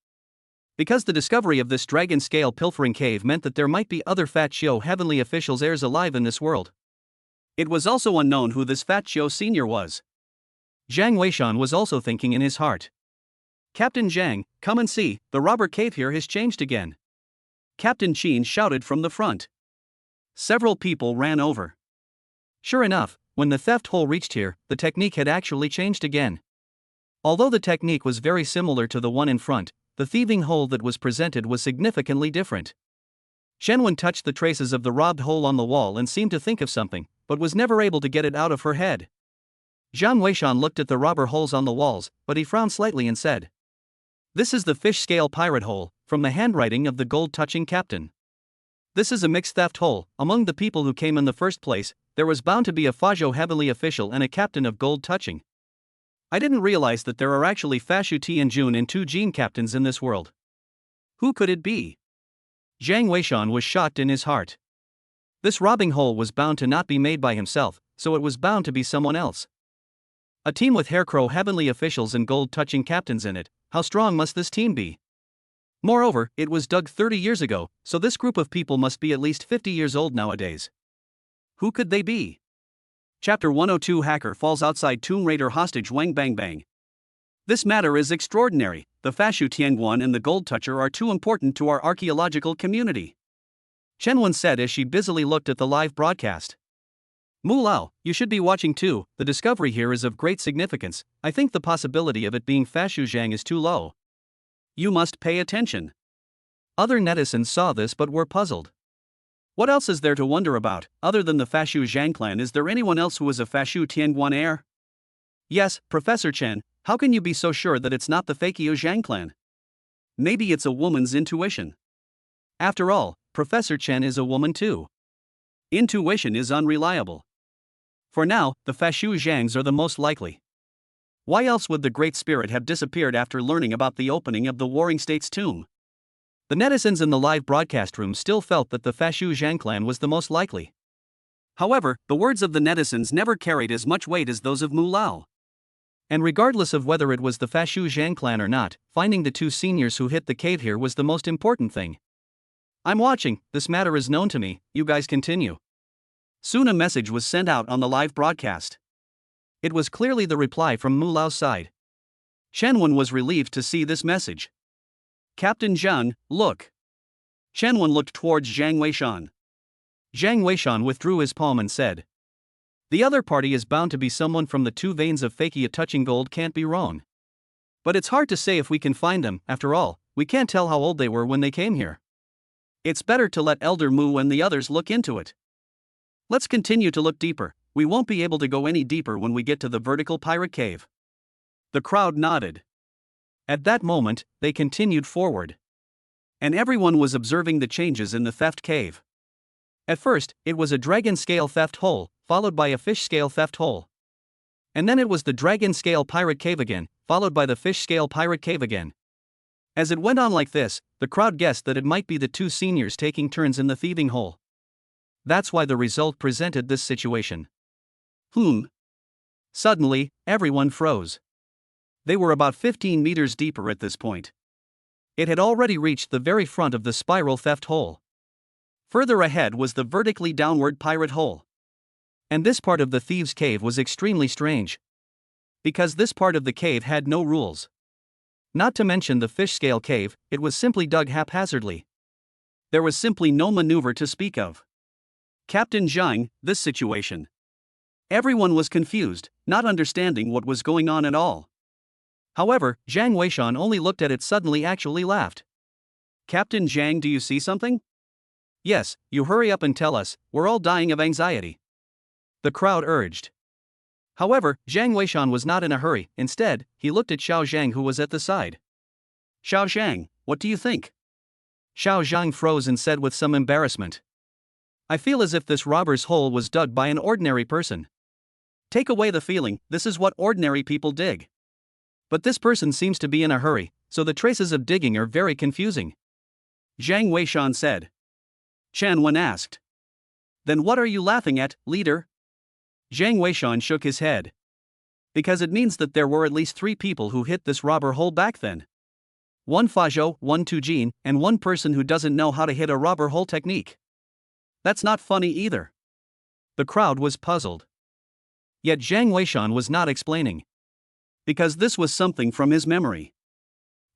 Because the discovery of this dragon scale pilfering cave meant that there might be other Fat Zhou heavenly officials heirs alive in this world. It was also unknown who this Fat Zhou senior was. Zhang Weishan was also thinking in his heart. Captain Zhang, come and see, the robber cave here has changed again. Captain Chen shouted from the front. Several people ran over. Sure enough, when the theft hole reached here, the technique had actually changed again. Although the technique was very similar to the one in front, the thieving hole that was presented was significantly different. Chen touched the traces of the robbed hole on the wall and seemed to think of something, but was never able to get it out of her head. Zhang Weishan looked at the robber holes on the walls, but he frowned slightly and said, "This is the fish scale pirate hole, from the handwriting of the gold-touching captain. This is a mixed theft hole. Among the people who came in the first place, there was bound to be a Fazhou heavenly official and a captain of gold touching. I didn't realize that there are actually Fashu Tianjun and 2 Jean captains in this world. Who could it be?" Zhang Weishan was shocked in his heart. This robbing hole was bound to not be made by himself, so it was bound to be someone else. A team with haircrow heavenly officials and gold-touching captains in it, how strong must this team be? Moreover, it was dug 30 years ago, so this group of people must be at least 50 years old nowadays. Who could they be? Chapter 102 Hacker falls outside Tomb Raider hostage Wang Bang Bang. This matter is extraordinary. The Fashu Tianguan and the Gold Toucher are too important to our archaeological community. Chen said as she busily looked at the live broadcast. Mulao, you should be watching too. The discovery here is of great significance. I think the possibility of it being Fashu Zhang is too low. You must pay attention. Other netizens saw this but were puzzled. What else is there to wonder about? Other than the Fashu Zhang clan, is there anyone else who is a Fashu Tianguan heir? Yes, Professor Chen, how can you be so sure that it's not the Fakey Zhang clan? Maybe it's a woman's intuition. After all, Professor Chen is a woman too. Intuition is unreliable. For now, the Fashu Zhangs are the most likely. Why else would the Great Spirit have disappeared after learning about the opening of the Warring States tomb? The netizens in the live broadcast room still felt that the Fashu Zhang clan was the most likely. However, the words of the netizens never carried as much weight as those of Mulao. And regardless of whether it was the Fashu Zhang clan or not, finding the two seniors who hit the cave here was the most important thing. I'm watching, this matter is known to me, you guys continue. Soon a message was sent out on the live broadcast. It was clearly the reply from Mu Lao's side. Chen was relieved to see this message. Captain Jeang, look. Chen looked towards Zhang Weishan. Zhang Weishan withdrew his palm and said, the other party is bound to be someone from the two veins of Fakia touching gold, can't be wrong. But it's hard to say if we can find them, after all, we can't tell how old they were when they came here. It's better to let Elder Mu and the others look into it. Let's continue to look deeper, we won't be able to go any deeper when we get to the vertical pirate cave. The crowd nodded. At that moment, they continued forward. And everyone was observing the changes in the theft cave. At first, it was a dragon scale theft hole, followed by a fish scale theft hole. And then it was the dragon scale pirate cave again, followed by the fish scale pirate cave again. As it went on like this, the crowd guessed that it might be the two seniors taking turns in the thieving hole. That's why the result presented this situation. Suddenly, everyone froze. They were about 15 meters deeper at this point. It had already reached the very front of the spiral theft hole. Further ahead was the vertically downward pirate hole. And this part of the thieves' cave was extremely strange. Because this part of the cave had no rules. Not to mention the fish scale cave, it was simply dug haphazardly. There was simply no maneuver to speak of. Captain Jeang, this situation. Everyone was confused, not understanding what was going on at all. However, Zhang Weishan only looked at it suddenly actually laughed. Captain Jeang, do you see something? Yes, you hurry up and tell us, we're all dying of anxiety. The crowd urged. However, Zhang Weishan was not in a hurry, instead, he looked at Xiao Zhang who was at the side. Xiao Zhang, what do you think? Xiao Zhang froze and said with some embarrassment. I feel as if this robber's hole was dug by an ordinary person. Take away the feeling, this is what ordinary people dig. But this person seems to be in a hurry, so the traces of digging are very confusing. Zhang Weishan said. Chen asked. Then what are you laughing at, leader? Zhang Weishan shook his head. Because it means that there were at least 3 people who hit this robber hole back then. 1 Fazhou, 1 Tujin, and 1 person who doesn't know how to hit a robber hole technique. That's not funny either. The crowd was puzzled. Yet Zhang Weishan was not explaining. Because this was something from his memory.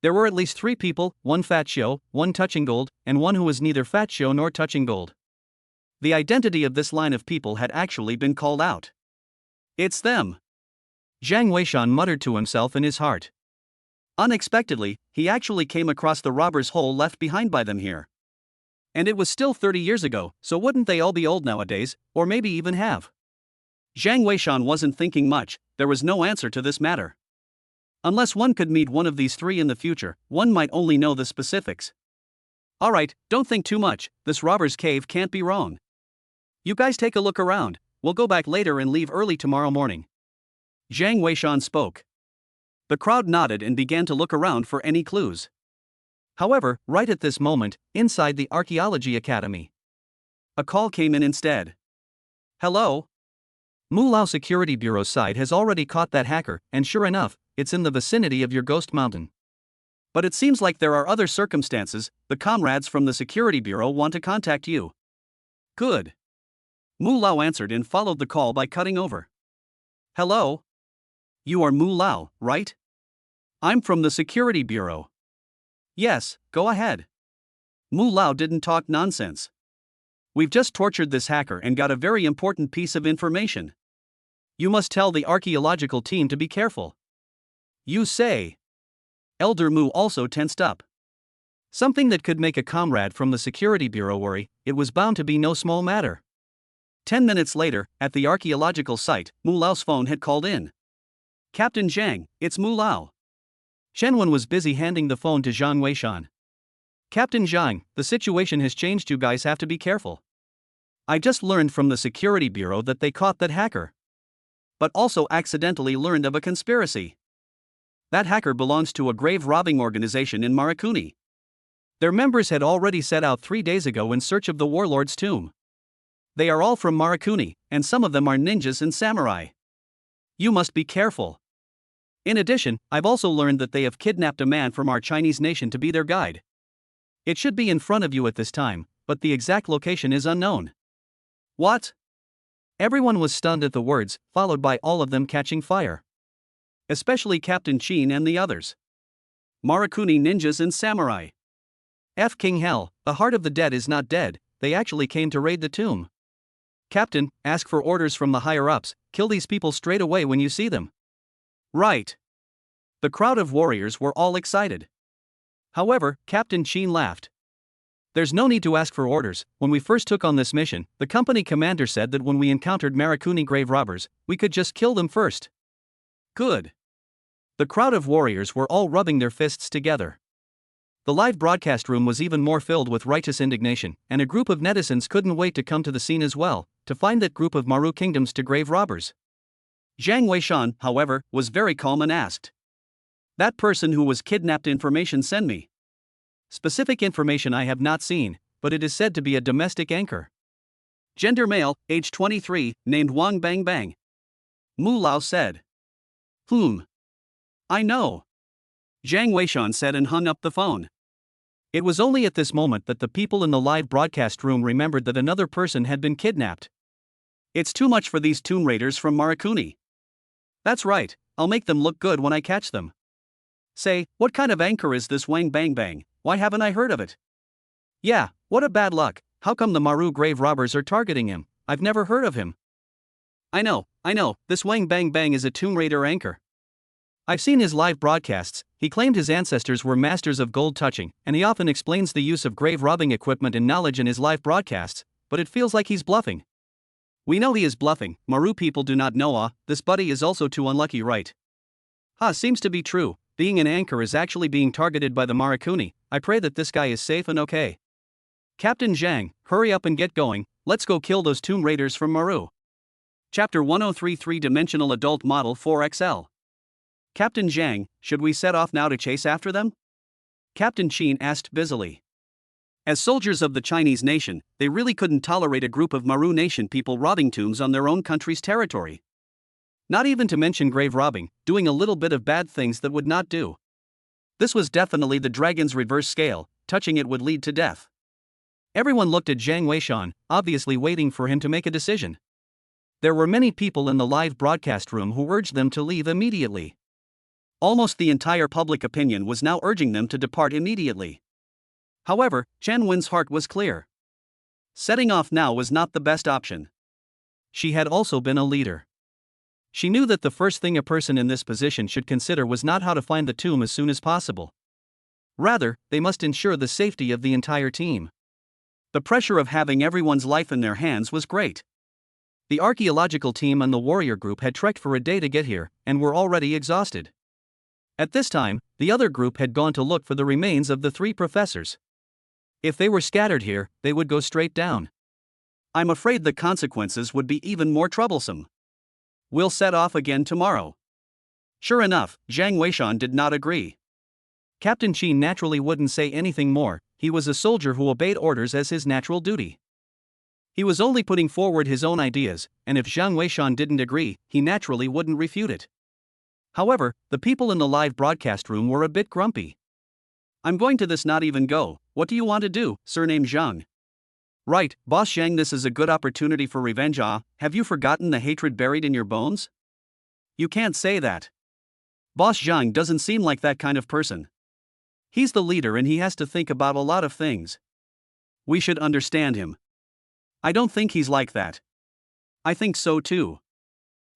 There were at least 3 people, 1 fat shio, 1 touching gold, and 1 who was neither fat shio nor touching gold. The identity of this line of people had actually been called out. It's them. Zhang Weishan muttered to himself in his heart. Unexpectedly, he actually came across the robber's hole left behind by them here. And it was still 30 years ago, so wouldn't they all be old nowadays, or maybe even have? Zhang Weishan wasn't thinking much, there was no answer to this matter. Unless one could meet one of these 3 in the future, one might only know the specifics. Alright, don't think too much, this robber's cave can't be wrong. You guys take a look around, we'll go back later and leave early tomorrow morning. Zhang Weishan spoke. The crowd nodded and began to look around for any clues. However, right at this moment, inside the Archaeology Academy, a call came in instead. Hello? Mu Lao Security Bureau's side has already caught that hacker, and sure enough, it's in the vicinity of your ghost mountain. But it seems like there are other circumstances, the comrades from the Security Bureau want to contact you. Good. Mu Lao answered and followed the call by cutting over. Hello? You are Mu Lao, right? I'm from the Security Bureau. Yes, go ahead. Mu Lao didn't talk nonsense. We've just tortured this hacker and got a very important piece of information. You must tell the archaeological team to be careful. You say. Elder Mu also tensed up. Something that could make a comrade from the Security Bureau worry, it was bound to be no small matter. 10 minutes later, at the archaeological site, Mu Lao's phone had called in. Captain Jeang, it's Mu Lao. Chen was busy handing the phone to Zhang Weishan. Captain Jeang, the situation has changed, you guys have to be careful. I just learned from the Security Bureau that they caught that hacker. But also accidentally learned of a conspiracy. That hacker belongs to a grave robbing organization in Marakuni. Their members had already set out 3 days ago in search of the warlord's tomb. They are all from Marakuni, and some of them are ninjas and samurai. You must be careful. In addition, I've also learned that they have kidnapped a man from our Chinese nation to be their guide. It should be in front of you at this time, but the exact location is unknown. What? Everyone was stunned at the words, followed by all of them catching fire. Especially Captain Chen and the others. Marakuni ninjas and samurai. F. King Hell, the heart of the dead is not dead, they actually came to raid the tomb. Captain, ask for orders from the higher-ups, kill these people straight away when you see them. Right. The crowd of warriors were all excited. However, Captain Chen laughed. There's no need to ask for orders. When we first took on this mission, the company commander said that when we encountered Marakuni grave robbers, we could just kill them first. Good. The crowd of warriors were all rubbing their fists together. The live broadcast room was even more filled with righteous indignation, and a group of netizens couldn't wait to come to the scene as well, to find that group of Maru kingdoms to grave robbers. Zhang Weishan, however, was very calm and asked. That person who was kidnapped, information send me. Specific information I have not seen, but it is said to be a domestic anchor. Gender male, age 23, named Wang Bang Bang. Mu Lao said. I know. Zhang Weishan said and hung up the phone. It was only at this moment that the people in the live broadcast room remembered that another person had been kidnapped. It's too much for these tomb raiders from Marakuni. That's right, I'll make them look good when I catch them. Say, what kind of anchor is this Wang Bang Bang? Why haven't I heard of it? Yeah, what a bad luck, how come the Maru grave robbers are targeting him? I've never heard of him. I know, this Wang Bang Bang is a tomb raider anchor. I've seen his live broadcasts. He claimed his ancestors were masters of gold touching, and he often explains the use of grave robbing equipment and knowledge in his live broadcasts, but it feels like he's bluffing. We know he is bluffing, Maru people do not know. This buddy is also too unlucky, right? Seems to be true, being an anchor is actually being targeted by the Marakuni. I pray that this guy is safe and okay. Captain Jeang, hurry up and get going, let's go kill those tomb raiders from Maru. Chapter 103 Three-Dimensional Adult Model 4XL. Captain Jeang, should we set off now to chase after them? Captain Chen asked busily. As soldiers of the Chinese nation, they really couldn't tolerate a group of Maru nation people robbing tombs on their own country's territory. Not even to mention grave robbing, doing a little bit of bad things that would not do. This was definitely the dragon's reverse scale, touching it would lead to death. Everyone looked at Zhang Weishan, obviously waiting for him to make a decision. There were many people in the live broadcast room who urged them to leave immediately. Almost the entire public opinion was now urging them to depart immediately. However, Chen Wen's heart was clear. Setting off now was not the best option. She had also been a leader. She knew that the first thing a person in this position should consider was not how to find the tomb as soon as possible. Rather, they must ensure the safety of the entire team. The pressure of having everyone's life in their hands was great. The archaeological team and the warrior group had trekked for a day to get here, and were already exhausted. At this time, the other group had gone to look for the remains of the three professors. If they were scattered here, they would go straight down. I'm afraid the consequences would be even more troublesome. We'll set off again tomorrow. Sure enough, Zhang Weishan did not agree. Captain Chen naturally wouldn't say anything more. He was a soldier who obeyed orders as his natural duty. He was only putting forward his own ideas, and if Zhang Weishan didn't agree, he naturally wouldn't refute it. However, the people in the live broadcast room were a bit grumpy. I'm going to this not even go. What do you want to do, surname Jeang? Right, Boss Zhang, this is a good opportunity for revenge. Have you forgotten the hatred buried in your bones? You can't say that. Boss Zhang doesn't seem like that kind of person. He's the leader and he has to think about a lot of things. We should understand him. I don't think he's like that. I think so too.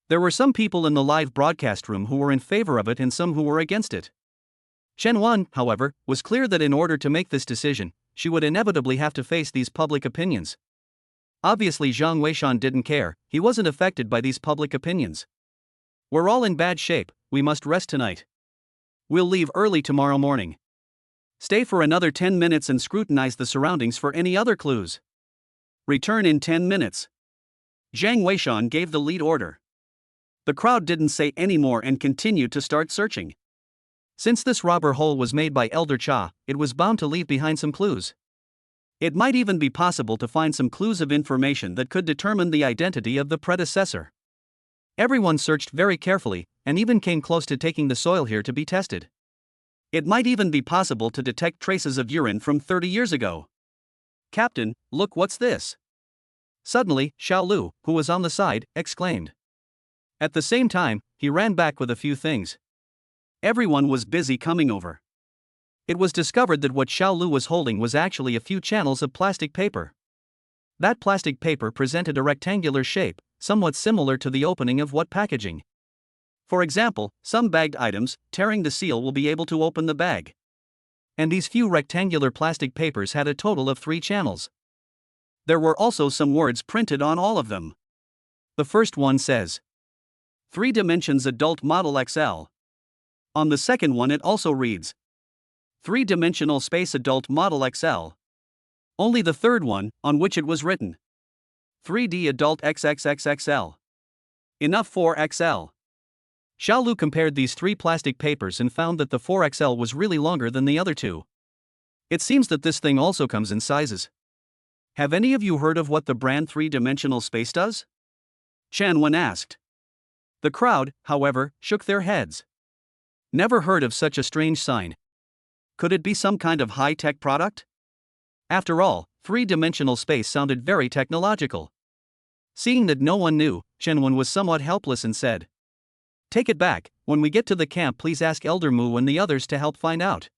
There were some people in the live broadcast room who were in favor of it and some who were against it. Chen Wan, however, was clear that in order to make this decision, she would inevitably have to face these public opinions. Obviously Zhang Weishan didn't care, he wasn't affected by these public opinions. We're all in bad shape, we must rest tonight. We'll leave early tomorrow morning. Stay for another 10 minutes and scrutinize the surroundings for any other clues. Return in 10 minutes. Zhang Weishan gave the lead order. The crowd didn't say any more and continued to start searching. Since this robber hole was made by Elder Cha, it was bound to leave behind some clues. It might even be possible to find some clues of information that could determine the identity of the predecessor. Everyone searched very carefully, and even came close to taking the soil here to be tested. It might even be possible to detect traces of urine from 30 years ago. Captain, look, what's this? Suddenly, Xiao Lu, who was on the side, exclaimed. At the same time, he ran back with a few things. Everyone was busy coming over. It was discovered that what Xiao Lu was holding was actually a few channels of plastic paper. That plastic paper presented a rectangular shape, somewhat similar to the opening of what packaging. For example, some bagged items, tearing the seal will be able to open the bag. And these few rectangular plastic papers had a total of 3 channels. There were also some words printed on all of them. The first one says, 3 Dimensions Adult Model XL. On the second one it also reads, 3-Dimensional Space Adult Model XL. Only the third one, on which it was written, 3D Adult XXXXL. Enough for XL. Xiao Lu compared these 3 plastic papers and found that the 4XL was really longer than the other 2. It seems that this thing also comes in sizes. Have any of you heard of what the brand 3-Dimensional Space does? Chen Wen asked. The crowd, however, shook their heads. Never heard of such a strange sign. Could it be some kind of high-tech product? After all, 3-dimensional space sounded very technological. Seeing that no one knew, Chen Wen was somewhat helpless and said, "Take it back, when we get to the camp please ask Elder Mu and the others to help find out."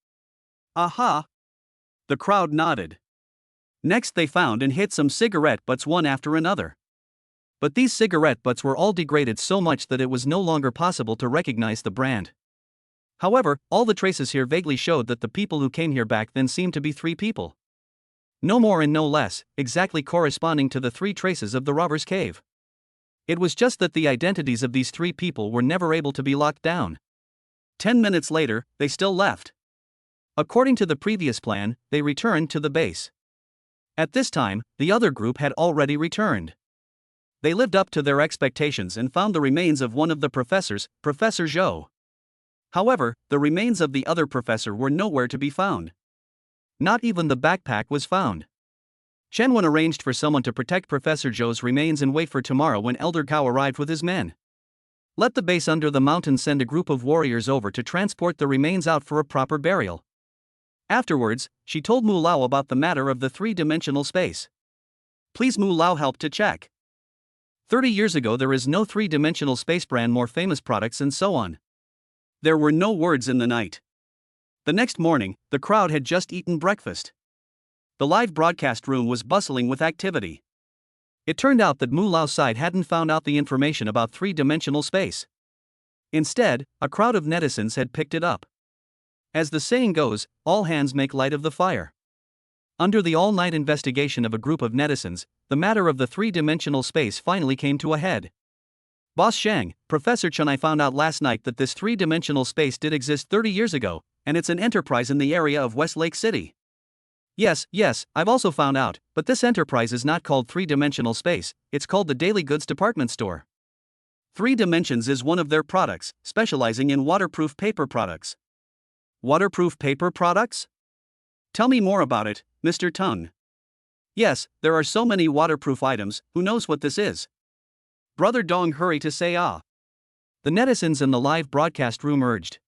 Aha! The crowd nodded. Next they found and hid some cigarette butts one after another. But these cigarette butts were all degraded so much that it was no longer possible to recognize the brand. However, all the traces here vaguely showed that the people who came here back then seemed to be 3 people. No more and no less, exactly corresponding to the 3 traces of the robber's cave. It was just that the identities of these 3 people were never able to be locked down. 10 minutes later, they still left. According to the previous plan, they returned to the base. At this time, the other group had already returned. They lived up to their expectations and found the remains of one of the professors, Professor Zhou. However, the remains of the other professor were nowhere to be found. Not even the backpack was found. Chen Wen arranged for someone to protect Professor Zhou's remains and wait for tomorrow when Elder Gao arrived with his men. Let the base under the mountain send a group of warriors over to transport the remains out for a proper burial. Afterwards, she told Mu Lao about the matter of the 3-dimensional space. Please Mu Lao help to check. 30 years ago there is no 3-dimensional space brand more famous products and so on. There were no words in the night. The next morning, the crowd had just eaten breakfast. The live broadcast room was bustling with activity. It turned out that Mu Lao's side hadn't found out the information about 3-dimensional space. Instead, a crowd of netizens had picked it up. As the saying goes, all hands make light of the fire. Under the all-night investigation of a group of netizens, the matter of the 3-dimensional space finally came to a head. Boss Zhang, Professor Chen, I found out last night that this 3-dimensional space did exist 30 years ago, and it's an enterprise in the area of West Lake City. Yes, I've also found out, but this enterprise is not called 3-dimensional space, it's called the Daily Goods Department Store. 3 Dimensions is one of their products, specializing in waterproof paper products. Waterproof paper products? Tell me more about it, Mr. Tung. Yes, there are so many waterproof items, who knows what this is? Brother Dong hurry to say ah. The netizens in the live broadcast room urged.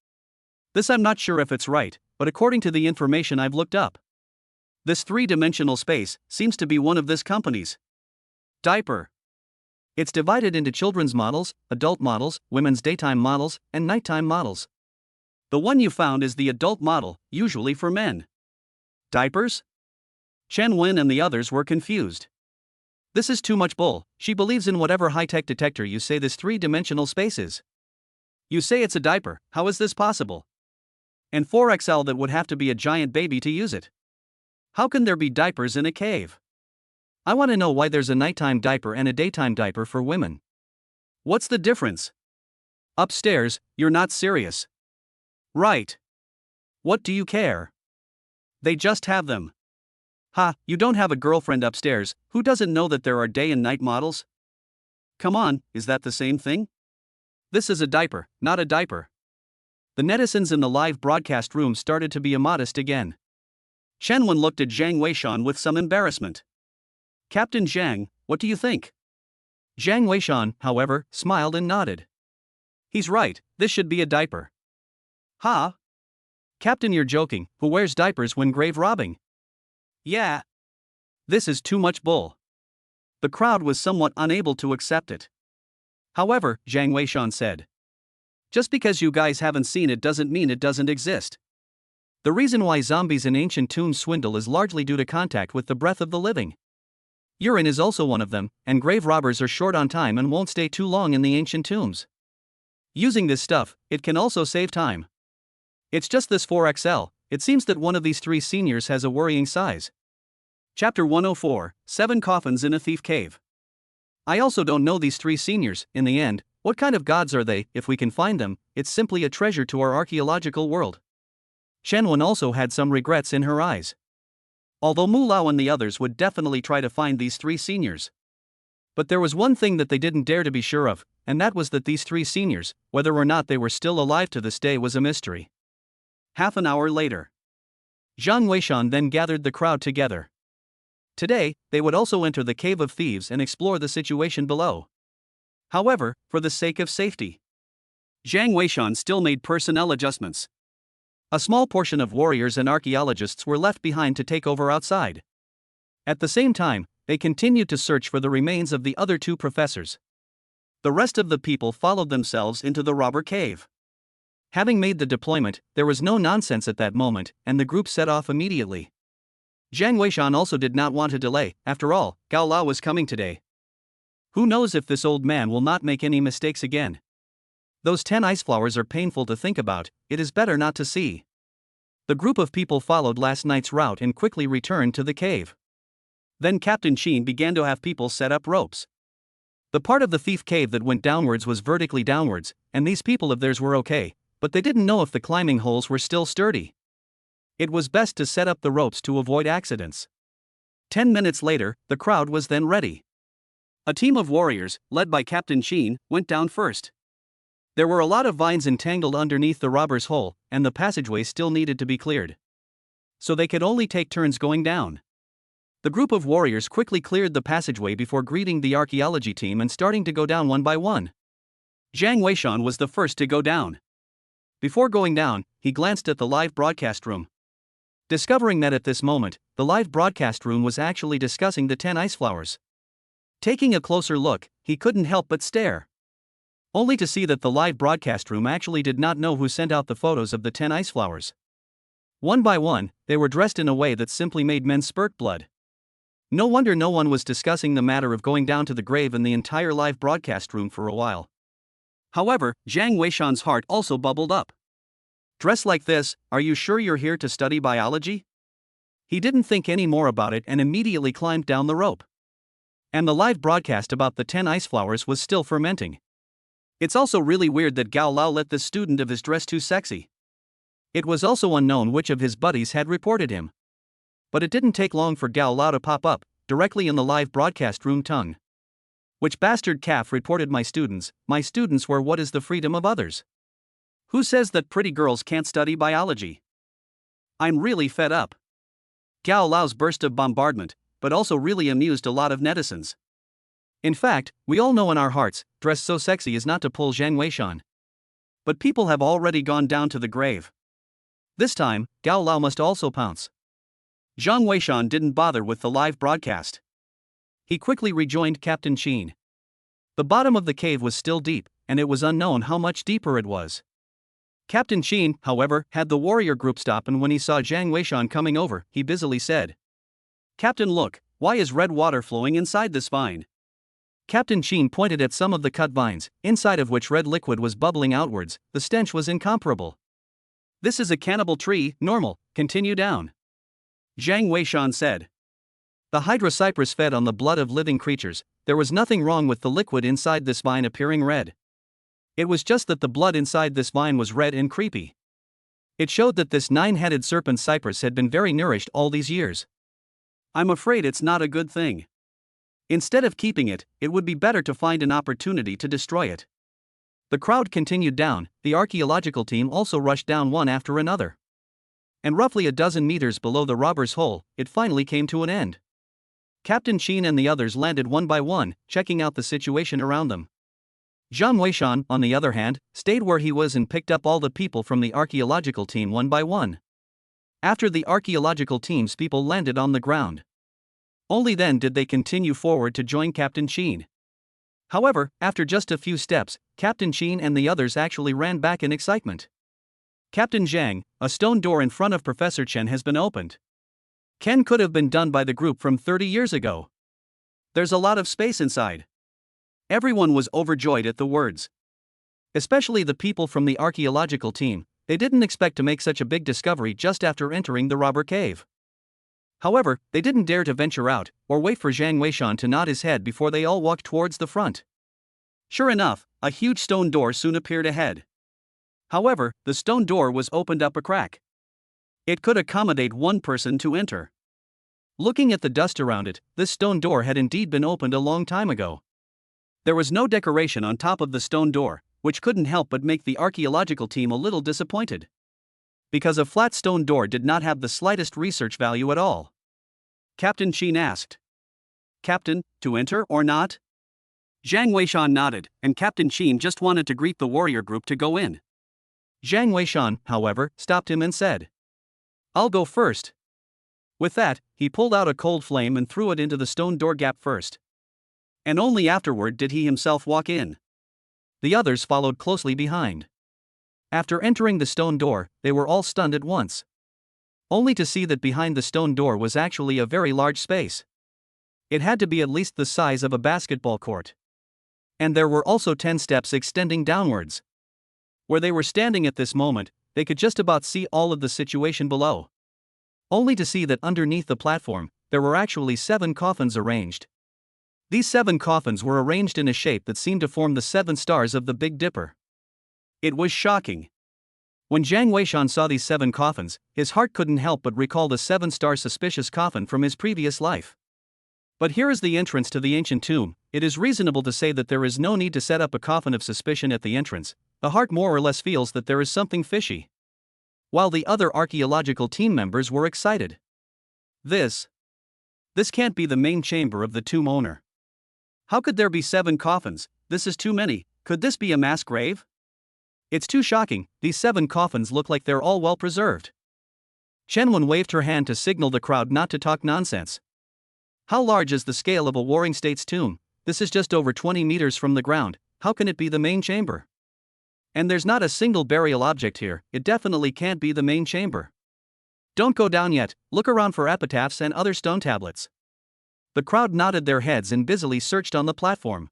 This I'm not sure if it's right, but according to the information I've looked up, this 3-dimensional space seems to be one of this company's. Diaper. It's divided into children's models, adult models, women's daytime models, and nighttime models. The one you found is the adult model, usually for men. Diapers? Chen Wen and the others were confused. This is too much bull. She believes in whatever high-tech detector you say this 3-dimensional space is. You say it's a diaper, how is this possible? And 4XL, that would have to be a giant baby to use it. How can there be diapers in a cave? I want to know why there's a nighttime diaper and a daytime diaper for women. What's the difference? Upstairs, you're not serious. Right. What do you care? They just have them. Ha, you don't have a girlfriend upstairs, who doesn't know that there are day and night models? Come on, is that the same thing? This is a diaper, not a diaper. The netizens in the live broadcast room started to be immodest again. Chen Wen looked at Zhang Weishan with some embarrassment. Captain Zhang, what do you think? Zhang Weishan, however, smiled and nodded. He's right, this should be a diaper. Ha! Captain, you're joking, who wears diapers when grave robbing? Yeah. This is too much bull. The crowd was somewhat unable to accept it. However, Zhang Weishan said, just because you guys haven't seen it doesn't mean it doesn't exist. The reason why zombies in ancient tombs swindle is largely due to contact with the breath of the living. Urine is also one of them, and grave robbers are short on time and won't stay too long in the ancient tombs. Using this stuff, it can also save time. It's just this 4XL, it seems that one of these three seniors has a worrying size. Chapter 104, 7 Coffins in a Thief Cave. I also don't know these three seniors, in the end, what kind of gods are they? If we can find them, it's simply a treasure to our archaeological world. Chen also had some regrets in her eyes. Although Mu Lao and the others would definitely try to find these three seniors. But there was one thing that they didn't dare to be sure of, and that was that these three seniors, whether or not they were still alive to this day, was a mystery. Half an hour later, Zhang Weishan then gathered the crowd together. Today, they would also enter the Cave of Thieves and explore the situation below. However, for the sake of safety, Zhang Weishan still made personnel adjustments. A small portion of warriors and archaeologists were left behind to take over outside. At the same time, they continued to search for the remains of the other two professors. The rest of the people followed themselves into the robber cave. Having made the deployment, there was no nonsense at that moment, and the group set off immediately. Zhang Weishan also did not want to delay, after all, Gao Lao was coming today. Who knows if this old man will not make any mistakes again? Those 10 ice flowers are painful to think about, it is better not to see. The group of people followed last night's route and quickly returned to the cave. Then Captain Chen began to have people set up ropes. The part of the thief cave that went downwards was vertically downwards, and these people of theirs were okay, but they didn't know if the climbing holes were still sturdy. It was best to set up the ropes to avoid accidents. 10 minutes later, the crowd was then ready. A team of warriors, led by Captain Chen, went down first. There were a lot of vines entangled underneath the robber's hole, and the passageway still needed to be cleared. So they could only take turns going down. The group of warriors quickly cleared the passageway before greeting the archaeology team and starting to go down one by one. Zhang Weishan was the first to go down. Before going down, he glanced at the live broadcast room. Discovering that at this moment, the live broadcast room was actually discussing the 10 ice flowers. Taking a closer look, he couldn't help but stare. Only to see that the live broadcast room actually did not know who sent out the photos of the 10 ice flowers. One by one, they were dressed in a way that simply made men spurt blood. No wonder no one was discussing the matter of going down to the grave in the entire live broadcast room for a while. However, Zhang Weishan's heart also bubbled up. Dressed like this, are you sure you're here to study biology? He didn't think any more about it and immediately climbed down the rope. And the live broadcast about the 10 ice flowers was still fermenting. It's also really weird that Gao Lao let this student of his dress too sexy. It was also unknown which of his buddies had reported him. But it didn't take long for Gao Lao to pop up, directly in the live broadcast room tongue. Which bastard calf reported my students were what is the freedom of others? Who says that pretty girls can't study biology? I'm really fed up. Gao Lao's burst of bombardment, but also really amused a lot of netizens. In fact, we all know in our hearts, dressed so sexy is not to pull Zhang Weishan. But people have already gone down to the grave. This time, Gao Lao must also pounce. Zhang Weishan didn't bother with the live broadcast. He quickly rejoined Captain Chen. The bottom of the cave was still deep, and it was unknown how much deeper it was. Captain Chen, however, had the warrior group stop, and when he saw Zhang Weishan coming over, he busily said, "Captain, look, why is red water flowing inside this vine?" Captain Chen pointed at some of the cut vines, inside of which red liquid was bubbling outwards. The stench was incomparable. "This is a cannibal tree, normal, continue down," Zhang Weishan said. The hydrocypress fed on the blood of living creatures. There was nothing wrong with the liquid inside this vine appearing red. It was just that the blood inside this vine was red and creepy. It showed that this 9-headed serpent cypress had been very nourished all these years. I'm afraid it's not a good thing. Instead of keeping it, it would be better to find an opportunity to destroy it. The crowd continued down, the archaeological team also rushed down one after another. And roughly a dozen meters below the robber's hole, it finally came to an end. Captain Chen and the others landed one by one, checking out the situation around them. Zhang Weishan, on the other hand, stayed where he was and picked up all the people from the archaeological team one by one. After the archaeological team's people landed on the ground, only then did they continue forward to join Captain Chen. However, after just a few steps, Captain Chen and the others actually ran back in excitement. Captain Jeang, a stone door in front of Professor Chen has been opened. Ken could have been done by the group from 30 years ago. There's a lot of space inside. Everyone was overjoyed at the words. Especially the people from the archaeological team, they didn't expect to make such a big discovery just after entering the robber cave. However, they didn't dare to venture out, or wait for Zhang Weishan to nod his head before they all walked towards the front. Sure enough, a huge stone door soon appeared ahead. However, the stone door was opened up a crack. It could accommodate one person to enter. Looking at the dust around it, this stone door had indeed been opened a long time ago. There was no decoration on top of the stone door, which couldn't help but make the archaeological team a little disappointed. Because a flat stone door did not have the slightest research value at all. Captain Chen asked. Captain, to enter or not? Zhang Weishan nodded, and Captain Chen just wanted to greet the warrior group to go in. Zhang Weishan, however, stopped him and said, I'll go first. With that, he pulled out a cold flame and threw it into the stone door gap first. And only afterward did he himself walk in. The others followed closely behind. After entering the stone door, they were all stunned at once. Only to see that behind the stone door was actually a very large space. It had to be at least the size of a basketball court. And there were also 10 steps extending downwards. Where they were standing at this moment, they could just about see all of the situation below. Only to see that underneath the platform, there were actually 7 coffins arranged. These 7 coffins were arranged in a shape that seemed to form the 7 stars of the Big Dipper. It was shocking. When Zhang Weishan saw these 7 coffins, his heart couldn't help but recall the 7-star suspicious coffin from his previous life. But here is the entrance to the ancient tomb. It is reasonable to say that there is no need to set up a coffin of suspicion at the entrance. The heart more or less feels that there is something fishy. While the other archaeological team members were excited. This can't be the main chamber of the tomb owner. How could there be 7 coffins? This is too many. Could this be a mass grave? It's too shocking. These 7 coffins look like they're all well preserved. Chen waved her hand to signal the crowd not to talk nonsense. How large is the scale of a warring state's tomb? This is just over 20 meters from the ground. How can it be the main chamber? And there's not a single burial object here. It definitely can't be the main chamber. Don't go down yet. Look around for epitaphs and other stone tablets. The crowd nodded their heads and busily searched on the platform.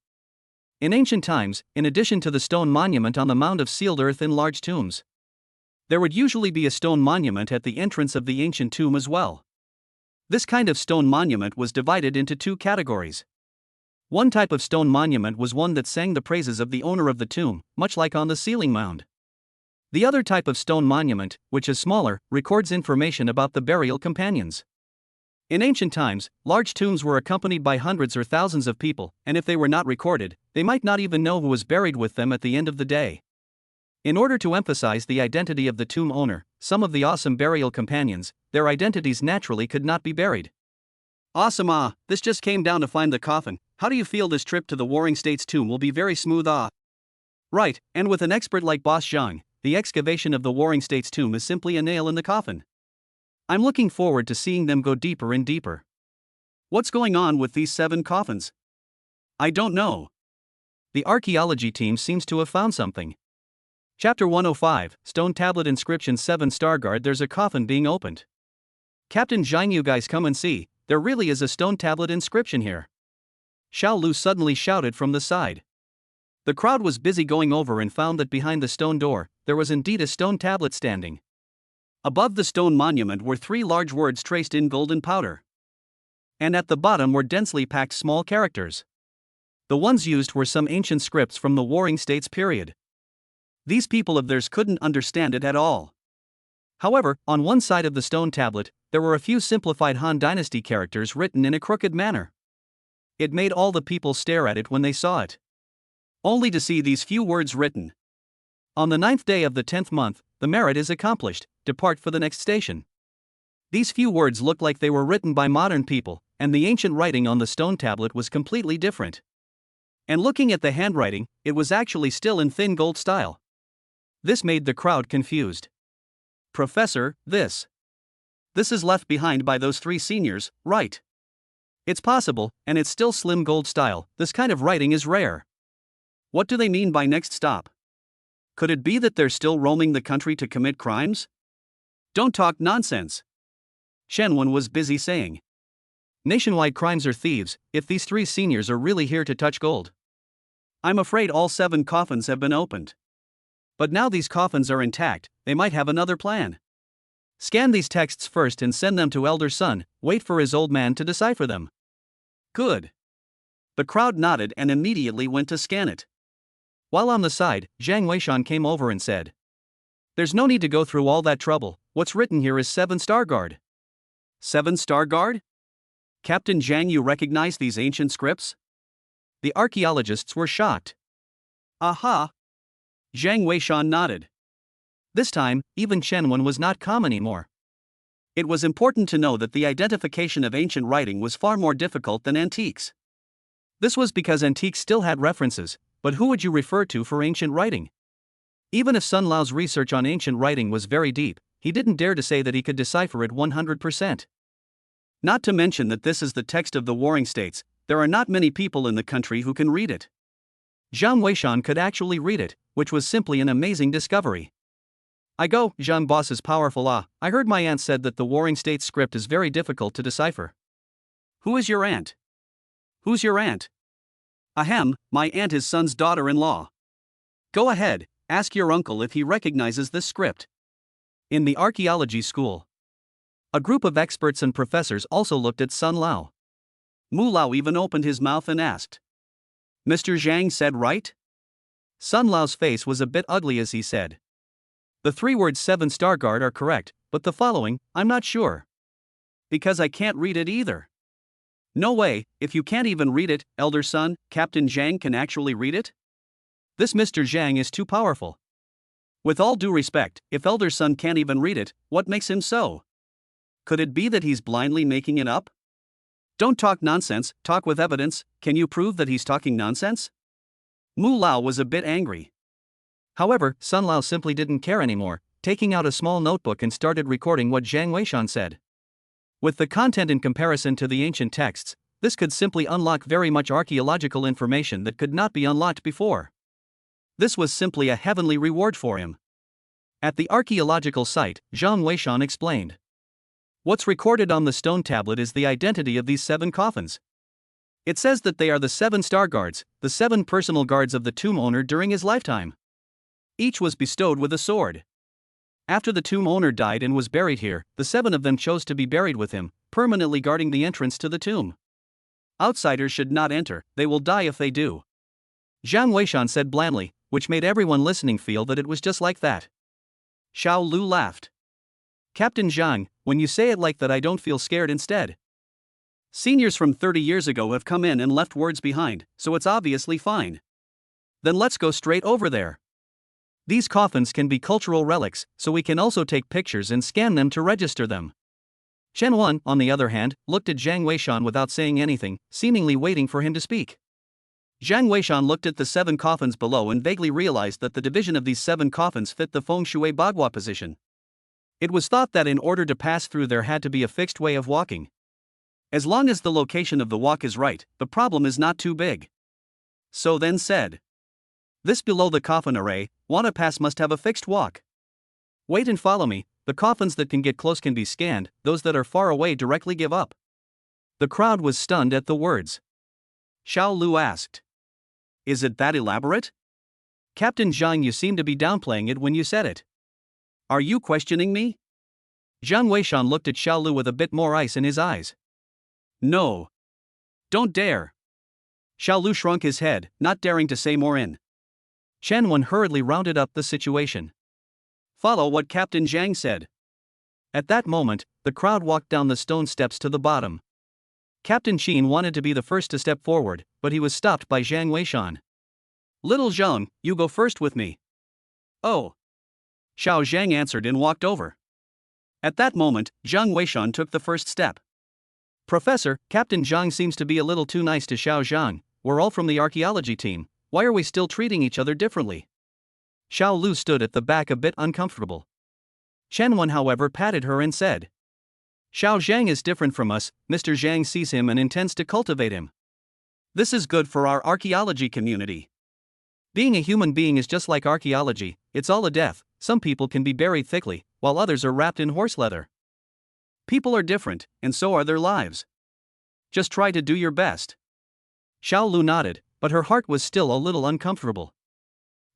In ancient times, in addition to the stone monument on the mound of sealed earth in large tombs, there would usually be a stone monument at the entrance of the ancient tomb as well. This kind of stone monument was divided into 2 categories. One type of stone monument was one that sang the praises of the owner of the tomb, much like on the sealing mound. The other type of stone monument, which is smaller, records information about the burial companions. In ancient times, large tombs were accompanied by hundreds or thousands of people, and if they were not recorded, they might not even know who was buried with them at the end of the day. In order to emphasize the identity of the tomb owner, some of the awesome burial companions, their identities naturally could not be buried. Awesome, this just came down to find the coffin. How do you feel this trip to the Warring States tomb will be very smooth? Right, and with an expert like Boss Jeang, the excavation of the Warring States tomb is simply a nail in the coffin. I'm looking forward to seeing them go deeper and deeper. What's going on with these 7 coffins? I don't know. The archaeology team seems to have found something. Chapter 105, Stone Tablet Inscription 7 Starguard. There's a coffin being opened. Captain Jeang, you guys come and see, there really is a stone tablet inscription here. Xiao Lu suddenly shouted from the side. The crowd was busy going over and found that behind the stone door, there was indeed a stone tablet standing. Above the stone monument were 3 large words traced in golden powder. And at the bottom were densely packed small characters. The ones used were some ancient scripts from the Warring States period. These people of theirs couldn't understand it at all. However, on one side of the stone tablet, there were a few simplified Han Dynasty characters written in a crooked manner. It made all the people stare at it when they saw it. Only to see these few words written. On the 9th day of the 10th month, the merit is accomplished, depart for the next station. These few words looked like they were written by modern people, and the ancient writing on the stone tablet was completely different. And looking at the handwriting, it was actually still in thin gold style. This made the crowd confused. Professor, this is left behind by those 3 seniors, right? It's possible, and it's still slim gold style. This kind of writing is rare. What do they mean by next stop? Could it be that they're still roaming the country to commit crimes? Don't talk nonsense. Chen was busy saying. Nationwide crimes or thieves, if these 3 seniors are really here to touch gold. I'm afraid all 7 coffins have been opened. But now these coffins are intact, they might have another plan. Scan these texts first and send them to Elder Sun, wait for his old man to decipher them. Good. The crowd nodded and immediately went to scan it. While on the side, Jeang Weishan came over and said, "There's no need to go through all that trouble. What's written here is 7-star guard." 7-star guard? Captain Jeang, you recognize these ancient scripts? The archaeologists were shocked. Aha! Jeang Weishan nodded. This time, even Chen was not calm anymore. It was important to know that the identification of ancient writing was far more difficult than antiques. This was because antiques still had references, but who would you refer to for ancient writing? Even if Sun Lao's research on ancient writing was very deep, he didn't dare to say that he could decipher it 100%. Not to mention that this is the text of the warring states, there are not many people in the country who can read it. Jeang Weishan could actually read it, which was simply an amazing discovery. I go, Jeang boss is powerful. I heard my aunt said that the warring states script is very difficult to decipher. Who is your aunt? Who's your aunt? Ahem, my aunt is Sun's daughter-in-law. Go ahead, ask your uncle if he recognizes this script. In the archaeology school, a group of experts and professors also looked at Sun Lao. Mu Lao even opened his mouth and asked. Mr. Jeang said right? Sun Lao's face was a bit ugly as he said. The 3 words 7-star guard are correct, but the following, I'm not sure. Because I can't read it either. No way, if you can't even read it, Elder Sun, Captain Jeang can actually read it? This Mr. Jeang is too powerful. With all due respect, if Elder Sun can't even read it, what makes him so? Could it be that he's blindly making it up? Don't talk nonsense, talk with evidence. Can you prove that he's talking nonsense? Mu Lao was a bit angry. However, Sun Lao simply didn't care anymore, taking out a small notebook and started recording what Jeang Weishan said. With the content in comparison to the ancient texts, this could simply unlock very much archaeological information that could not be unlocked before. This was simply a heavenly reward for him. At the archaeological site, Jeang Weishan explained. What's recorded on the stone tablet is the identity of these 7 coffins. It says that they are the 7-star guards, the 7 personal guards of the tomb owner during his lifetime. Each was bestowed with a sword. After the tomb owner died and was buried here, the 7 of them chose to be buried with him, permanently guarding the entrance to the tomb. Outsiders should not enter, they will die if they do. Jeang Weishan said blandly, which made everyone listening feel that it was just like that. Xiao Lu laughed. Captain Jeang, when you say it like that I don't feel scared instead. Seniors from 30 years ago have come in and left words behind, so it's obviously fine. Then let's go straight over there. These coffins can be cultural relics, so we can also take pictures and scan them to register them. Chen, on the other hand, looked at Jeang Weishan without saying anything, seemingly waiting for him to speak. Jeang Weishan looked at the 7 coffins below and vaguely realized that the division of these 7 coffins fit the feng shui bagua position. It was thought that in order to pass through there had to be a fixed way of walking. As long as the location of the walk is right, the problem is not too big. So then said. This below the coffin array, wanna pass must have a fixed walk. Wait and follow me, the coffins that can get close can be scanned, those that are far away directly give up. The crowd was stunned at the words. Xiao Lu asked. Is it that elaborate? Captain Jeang, you seem to be downplaying it when you said it. Are you questioning me? Jeang Weishan looked at Xiao Lu with a bit more ice in his eyes. No. Don't dare. Xiao Lu shrunk his head, not daring to say more in. Chen hurriedly rounded up the situation. Follow what Captain Jeang said. At that moment, the crowd walked down the stone steps to the bottom. Captain Chen wanted to be the first to step forward, but he was stopped by Jeang Weishan. Little Jeang, you go first with me. Oh. Xiao Zhang answered and walked over. At that moment, Jeang Weishan took the first step. Professor, Captain Jeang seems to be a little too nice to Xiao Zhang. we're all from the archaeology team, why are we still treating each other differently? Xiao Lu stood at the back a bit uncomfortable. Chen Wen, however, patted her and said, Xiao Zhang is different from us, Mr. Zhang sees him and intends to cultivate him. This is good for our archaeology community. Being a human being is just like archaeology, it's all a death. Some people can be buried thickly, while others are wrapped in horse leather. People are different, and so are their lives. Just try to do your best. Xiao Lu nodded, but her heart was still a little uncomfortable.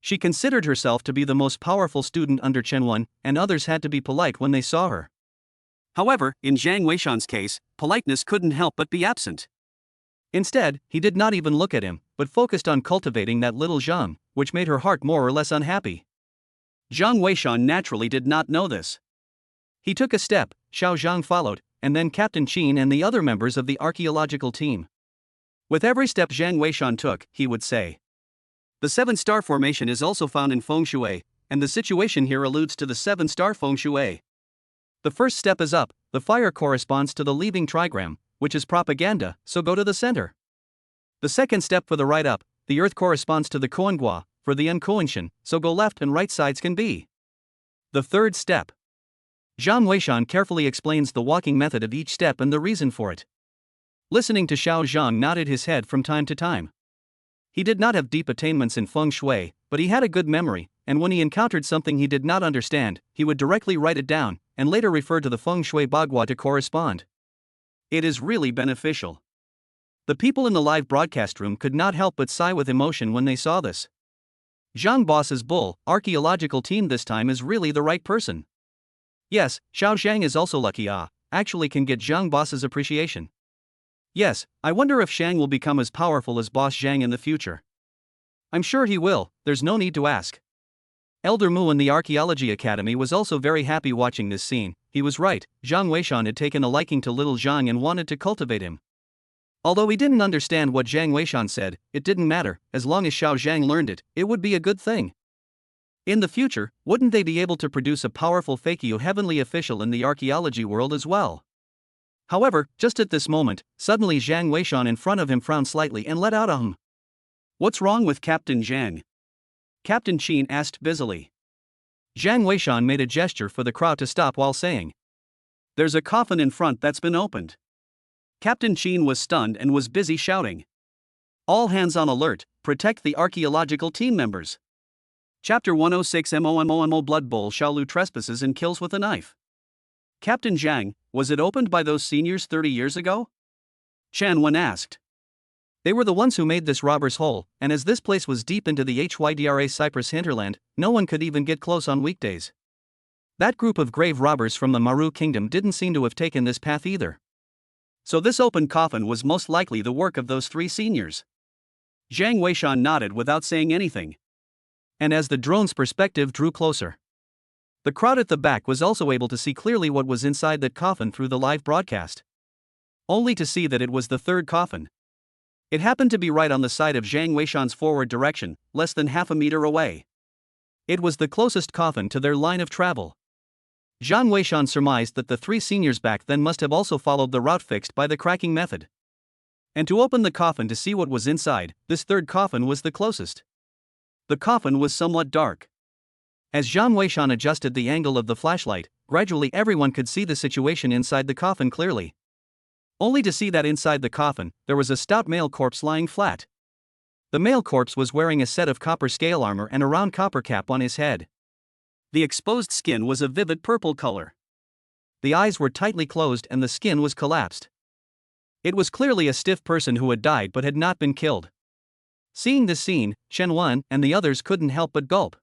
She considered herself to be the most powerful student under Chen Wen, and others had to be polite when they saw her. However, in Jiang Weishan's case, politeness couldn't help but be absent. Instead, he did not even look at him, but focused on cultivating that little Jeang, which made her heart more or less unhappy. Jiang Weishan naturally did not know this. He took a step, Xiao Zhang followed, and then Captain Chen and the other members of the archaeological team. With every step Jiang Weishan took, he would say, the 7-star formation is also found in Feng Shui, and the situation here alludes to the 7-star Feng Shui. The first step is up, the fire corresponds to the leaving trigram, which is propaganda, so go to the center. The second step for the right up, the earth corresponds to the Koangua, for the Unkoanshan, so go left and right sides can be. The third step. Jiang Weishan carefully explains the walking method of each step and the reason for it. Listening to Xiao Zhang nodded his head from time to time. He did not have deep attainments in Feng Shui, but he had a good memory, and when he encountered something he did not understand, he would directly write it down, and later refer to the Feng Shui Bagua to correspond. It is really beneficial. The people in the live broadcast room could not help but sigh with emotion when they saw this. Zhang Boss's bull, archaeological team this time is really the right person. Yes, Xiao Zhang is also lucky actually can get Zhang Boss's appreciation. Yes, I wonder if Shang will become as powerful as Boss Zhang in the future. I'm sure he will, there's no need to ask. Elder Mu in the Archaeology Academy was also very happy watching this scene. He was right, Jiang Weishan had taken a liking to little Zhang and wanted to cultivate him. Although he didn't understand what Jiang Weishan said, it didn't matter, as long as Xiao Zhang learned it, it would be a good thing. In the future, wouldn't they be able to produce a powerful Fakio heavenly official in the archaeology world as well? However, just at this moment, suddenly Jiang Weishan in front of him frowned slightly and let out a hum. What's wrong with Captain Jiang? Captain Chen asked busily. Jiang Weishan made a gesture for the crowd to stop while saying, there's a coffin in front that's been opened. Captain Chen was stunned and was busy shouting, all hands on alert, protect the archaeological team members. Chapter 106 MOMOMO Blood Bowl Xiaolu trespasses and kills with a knife. Captain Jiang, was it opened by those seniors 30 years ago? Chen Wen asked. They were the ones who made this robber's hole, and as this place was deep into the Hydra Cyprus hinterland, no one could even get close on weekdays. That group of grave robbers from the Maru kingdom didn't seem to have taken this path either. So this open coffin was most likely the work of those 3 seniors. Jiang Weishan nodded without saying anything. And as the drone's perspective drew closer, the crowd at the back was also able to see clearly what was inside that coffin through the live broadcast. Only to see that it was the third coffin. It happened to be right on the side of Jiang Weishan's forward direction, less than half a meter away. It was the closest coffin to their line of travel. Jiang Weishan surmised that the 3 seniors back then must have also followed the route fixed by the cracking method. And to open the coffin to see what was inside, this third coffin was the closest. The coffin was somewhat dark. As Jiang Weishan adjusted the angle of the flashlight, gradually everyone could see the situation inside the coffin clearly. Only to see that inside the coffin, there was a stout male corpse lying flat. The male corpse was wearing a set of copper scale armor and a round copper cap on his head. The exposed skin was a vivid purple color. The eyes were tightly closed and the skin was collapsed. It was clearly a stiff person who had died but had not been killed. Seeing this scene, Chen Wen and the others couldn't help but gulp.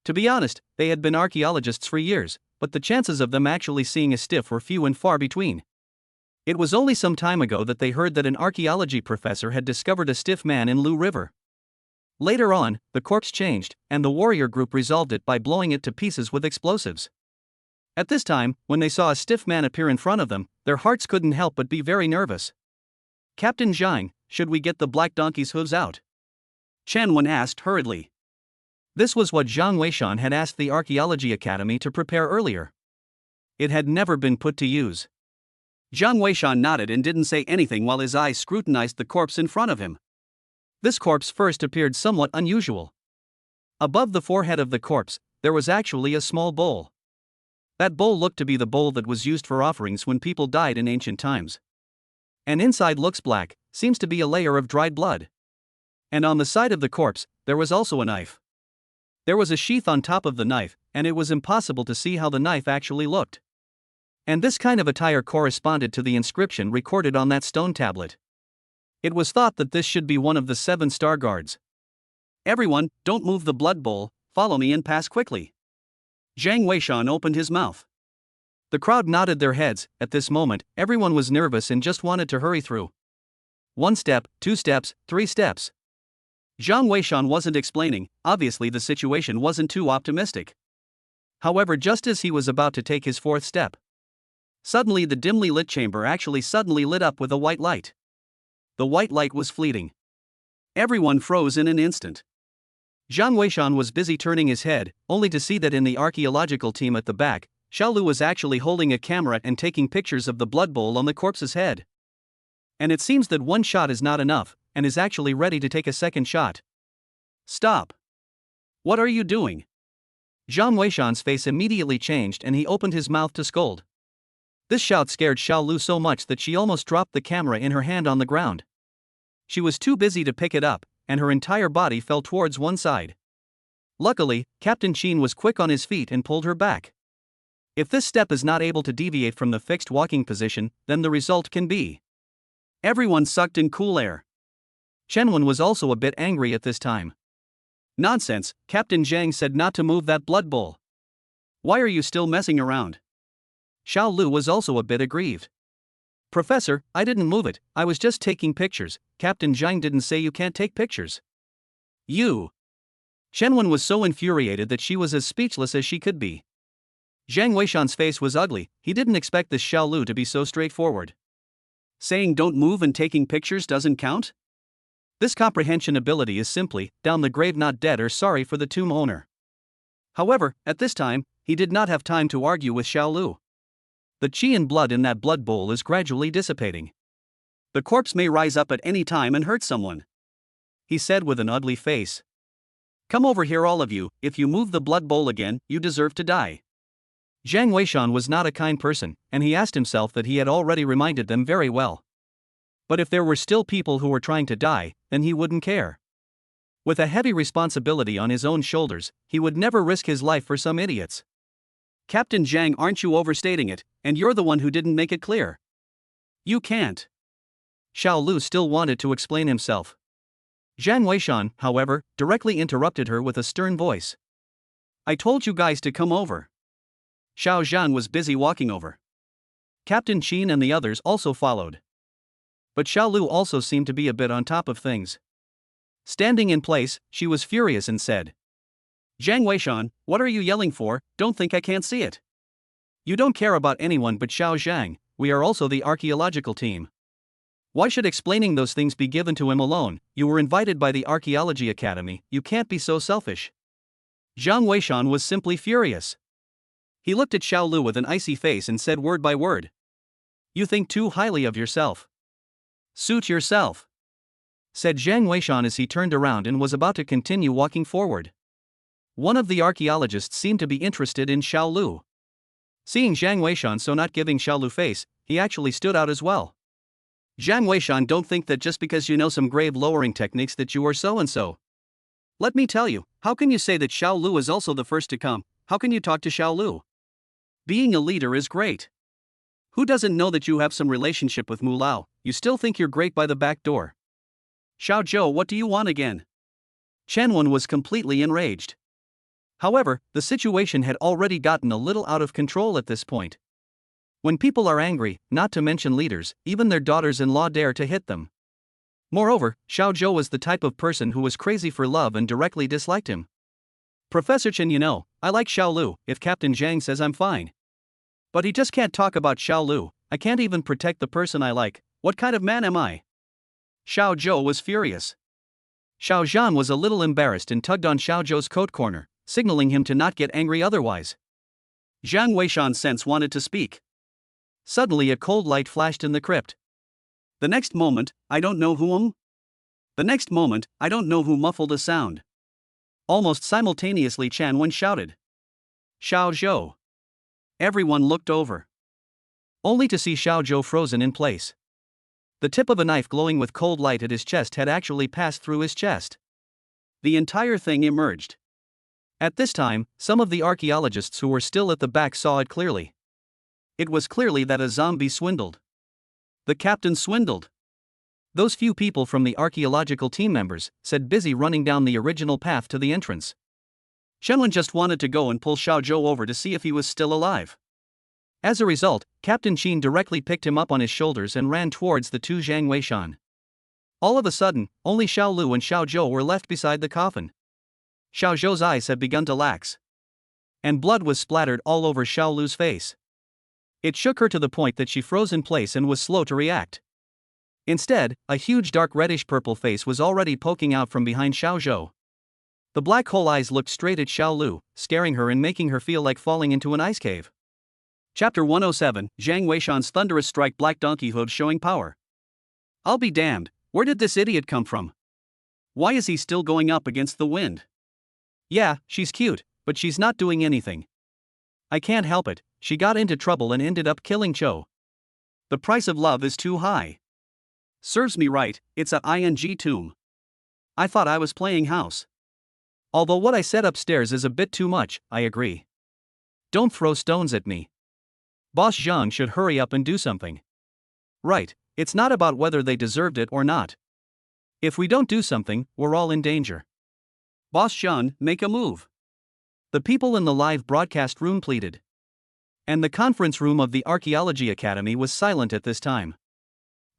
To be honest, they had been archaeologists for years, but the chances of them actually seeing a stiff were few and far between. It was only some time ago that they heard that an archaeology professor had discovered a stiff man in Lu River. Later on, the corpse changed, and the warrior group resolved it by blowing it to pieces with explosives. At this time, when they saw a stiff man appear in front of them, their hearts couldn't help but be very nervous. Captain Jiang, should we get the black donkey's hooves out? Chen Wen asked hurriedly. This was what Jiang Weishan had asked the Archaeology Academy to prepare earlier. It had never been put to use. Jiang Weishan nodded and didn't say anything while his eyes scrutinized the corpse in front of him. This corpse first appeared somewhat unusual. Above the forehead of the corpse, there was actually a small bowl. That bowl looked to be the bowl that was used for offerings when people died in ancient times. And inside looks black, seems to be a layer of dried blood. And on the side of the corpse, there was also a knife. There was a sheath on top of the knife, and it was impossible to see how the knife actually looked. And this kind of attire corresponded to the inscription recorded on that stone tablet. It was thought that this should be one of the 7 star guards. "Everyone, don't move the blood bowl, follow me and pass quickly." Jiang Weishan opened his mouth. The crowd nodded their heads. At this moment, everyone was nervous and just wanted to hurry through. 1 step, 2 steps, 3 steps. Jiang Weishan wasn't explaining, obviously the situation wasn't too optimistic. However, just as he was about to take his 4th step, suddenly the dimly lit chamber actually suddenly lit up with a white light. The white light was fleeting. Everyone froze in an instant. Jiang Weishan was busy turning his head, only to see that in the archaeological team at the back, Xiaolu was actually holding a camera and taking pictures of the blood bowl on the corpse's head. And it seems that 1 shot is not enough, and is actually ready to take a 2nd shot. "Stop! What are you doing?" Jiang Weishan's face immediately changed and he opened his mouth to scold. This shout scared Xiaolu so much that she almost dropped the camera in her hand on the ground. She was too busy to pick it up, and her entire body fell towards one side. Luckily, Captain Chen was quick on his feet and pulled her back. If this step is not able to deviate from the fixed walking position, then the result can be. Everyone sucked in cool air. Chen was also a bit angry at this time. "Nonsense," Captain Jeang said, "not to move that blood bowl. Why are you still messing around?" Xiao Lu was also a bit aggrieved. "Professor, I didn't move it, I was just taking pictures. Captain Jiang didn't say you can't take pictures." "You." Chen was so infuriated that she was as speechless as she could be. Jiang Weishan's face was ugly, he didn't expect this Xiao Lu to be so straightforward. Saying don't move and taking pictures doesn't count? This comprehension ability is simply, down the grave not dead or sorry for the tomb owner. However, at this time, he did not have time to argue with Xiao Lu. The qi and blood in that blood bowl is gradually dissipating. "The corpse may rise up at any time and hurt someone," he said with an ugly face. "Come over here all of you, if you move the blood bowl again, you deserve to die." Jiang Weishan was not a kind person, and he asked himself that he had already reminded them very well. But if there were still people who were trying to die, then he wouldn't care. With a heavy responsibility on his own shoulders, he would never risk his life for some idiots. "Captain Jiang, aren't you overstating it, and you're the one who didn't make it clear. You can't." Xiao Lu still wanted to explain himself. Jiang Weishan, however, directly interrupted her with a stern voice. "I told you guys to come over." Xiao Zhan was busy walking over. Captain Chen and the others also followed. But Xiao Lu also seemed to be a bit on top of things. Standing in place, she was furious and said, "Jiang Weishan, what are you yelling for? Don't think I can't see it. You don't care about anyone but Xiao Zhang, we are also the archaeological team. Why should explaining those things be given to him alone? You were invited by the Archaeology Academy, you can't be so selfish." Jiang Weishan was simply furious. He looked at Xiao Lu with an icy face and said word by word, "You think too highly of yourself. Suit yourself," said Jiang Weishan as he turned around and was about to continue walking forward. One of the archaeologists seemed to be interested in Xiao Lu. Seeing Jiang Weishan so not giving Xiao Lu face, he actually stood out as well. "Jiang Weishan, don't think that just because you know some grave lowering techniques that you are so-and-so. Let me tell you, how can you say that Xiao Lu is also the first to come? How can you talk to Xiao Lu? Being a leader is great. Who doesn't know that you have some relationship with Mu Lao? You still think you're great by the back door. Xiao Zhou, what do you want again?" Chen was completely enraged. However, the situation had already gotten a little out of control at this point. When people are angry, not to mention leaders, even their daughters-in-law dare to hit them. Moreover, Xiao Zhou was the type of person who was crazy for love and directly disliked him. "Professor Chen, you know, I like Xiao Lu, if Captain Jiang says I'm fine. But he just can't talk about Xiao Lu, I can't even protect the person I like, what kind of man am I?" Xiao Zhou was furious. Xiao Zhan was a little embarrassed and tugged on Xiao Zhou's coat corner, signaling him to not get angry otherwise. Jiang Weishan sense wanted to speak. Suddenly a cold light flashed in the crypt. The next moment, "I don't know whom?" The next moment, I don't know who muffled a sound. Almost simultaneously, Chan Wen shouted, "Xiao Zhou!" Everyone looked over, only to see Xiao Zhou frozen in place. The tip of a knife glowing with cold light at his chest had actually passed through his chest. The entire thing emerged. At this time, some of the archaeologists who were still at the back saw it clearly. It was clearly that a zombie swindled. The captain swindled. Those few people from the archaeological team members said, busy running down the original path to the entrance. Chen Wen just wanted to go and pull Xiao Zhou over to see if he was still alive. As a result, Captain Qin directly picked him up on his shoulders and ran towards the two Zhang Weishan. All of a sudden, only Xiao Lu and Xiao Zhou were left beside the coffin. Xiao Zhou's eyes had begun to lax, and blood was splattered all over Xiao Lu's face. It shook her to the point that she froze in place and was slow to react. Instead, a huge dark reddish-purple face was already poking out from behind Xiao Zhou. The black hole eyes looked straight at Xiao Lu, scaring her and making her feel like falling into an ice cave. Chapter 107, Zhang Weishan's thunderous strike. Black donkey hood showing power. I'll be damned, where did this idiot come from? Why is he still going up against the wind? Yeah, she's cute, but she's not doing anything. I can't help it, she got into trouble and ended up killing Cho. The price of love is too high. Serves me right, it's a ing tomb. I thought I was playing house. Although what I said upstairs is a bit too much, I agree. Don't throw stones at me. Boss Jeang should hurry up and do something. Right, it's not about whether they deserved it or not. If we don't do something, we're all in danger. Boss Jeang, make a move. The people in the live broadcast room pleaded. And the conference room of the Archaeology Academy was silent at this time.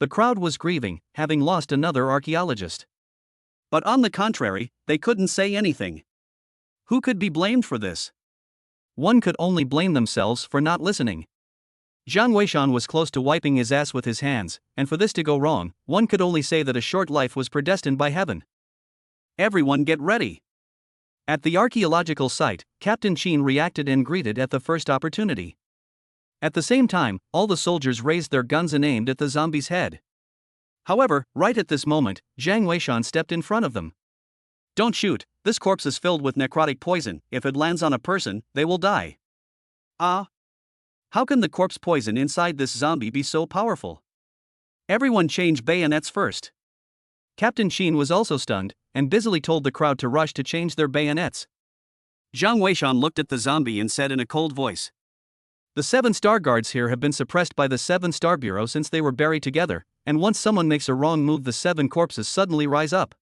The crowd was grieving, having lost another archaeologist. But on the contrary, they couldn't say anything. Who could be blamed for this? One could only blame themselves for not listening. Zhang Weishan was close to wiping his ass with his hands, and for this to go wrong, one could only say that a short life was predestined by heaven. Everyone get ready. At the archaeological site, Captain Qin reacted and greeted at the first opportunity. At the same time, all the soldiers raised their guns and aimed at the zombie's head. However, right at this moment, Zhang Weishan stepped in front of them. Don't shoot, this corpse is filled with necrotic poison, if it lands on a person, they will die. Ah? How can the corpse poison inside this zombie be so powerful? Everyone change bayonets first. Captain Qin was also stunned, and busily told the crowd to rush to change their bayonets. Zhang Weishan looked at the zombie and said in a cold voice, "The 7-star guards here have been suppressed by the 7-star bureau since they were buried together, and once someone makes a wrong move the 7 corpses suddenly rise up.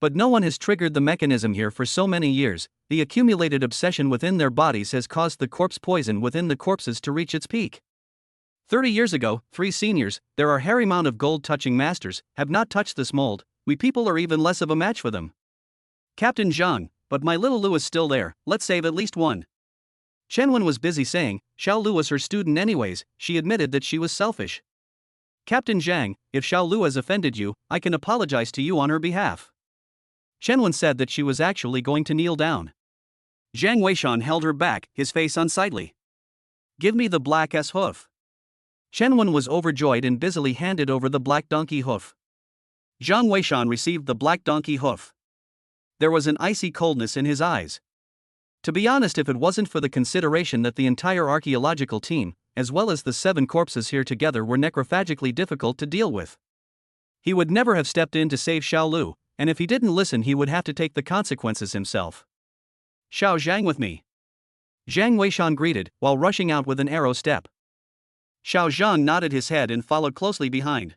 But no one has triggered the mechanism here for so many years, the accumulated obsession within their bodies has caused the corpse poison within the corpses to reach its peak. 30 years ago, 3 seniors, there are hairy mount of gold-touching masters, have not touched this mold, we people are even less of a match for them. Captain Jeang, but my little Lu is still there, let's save at least one." Chen Wen was busy saying, Xiao Lu was her student anyways, she admitted that she was selfish. Captain Jeang, if Xiao Lu has offended you, I can apologize to you on her behalf. Chen Wen said that she was actually going to kneel down. Zhang Weishan held her back, his face unsightly. "Give me the black S hoof." Chen Wen was overjoyed and busily handed over the black donkey hoof. Zhang Weishan received the black donkey hoof. There was an icy coldness in his eyes. To be honest, if it wasn't for the consideration that the entire archaeological team, as well as the 7 corpses here together, were necrophagically difficult to deal with, he would never have stepped in to save Xiao Lu, and if he didn't listen he would have to take the consequences himself. "Xiao Zhang with me." Zhang Weishan greeted, while rushing out with an arrow step. Xiao Zhang nodded his head and followed closely behind.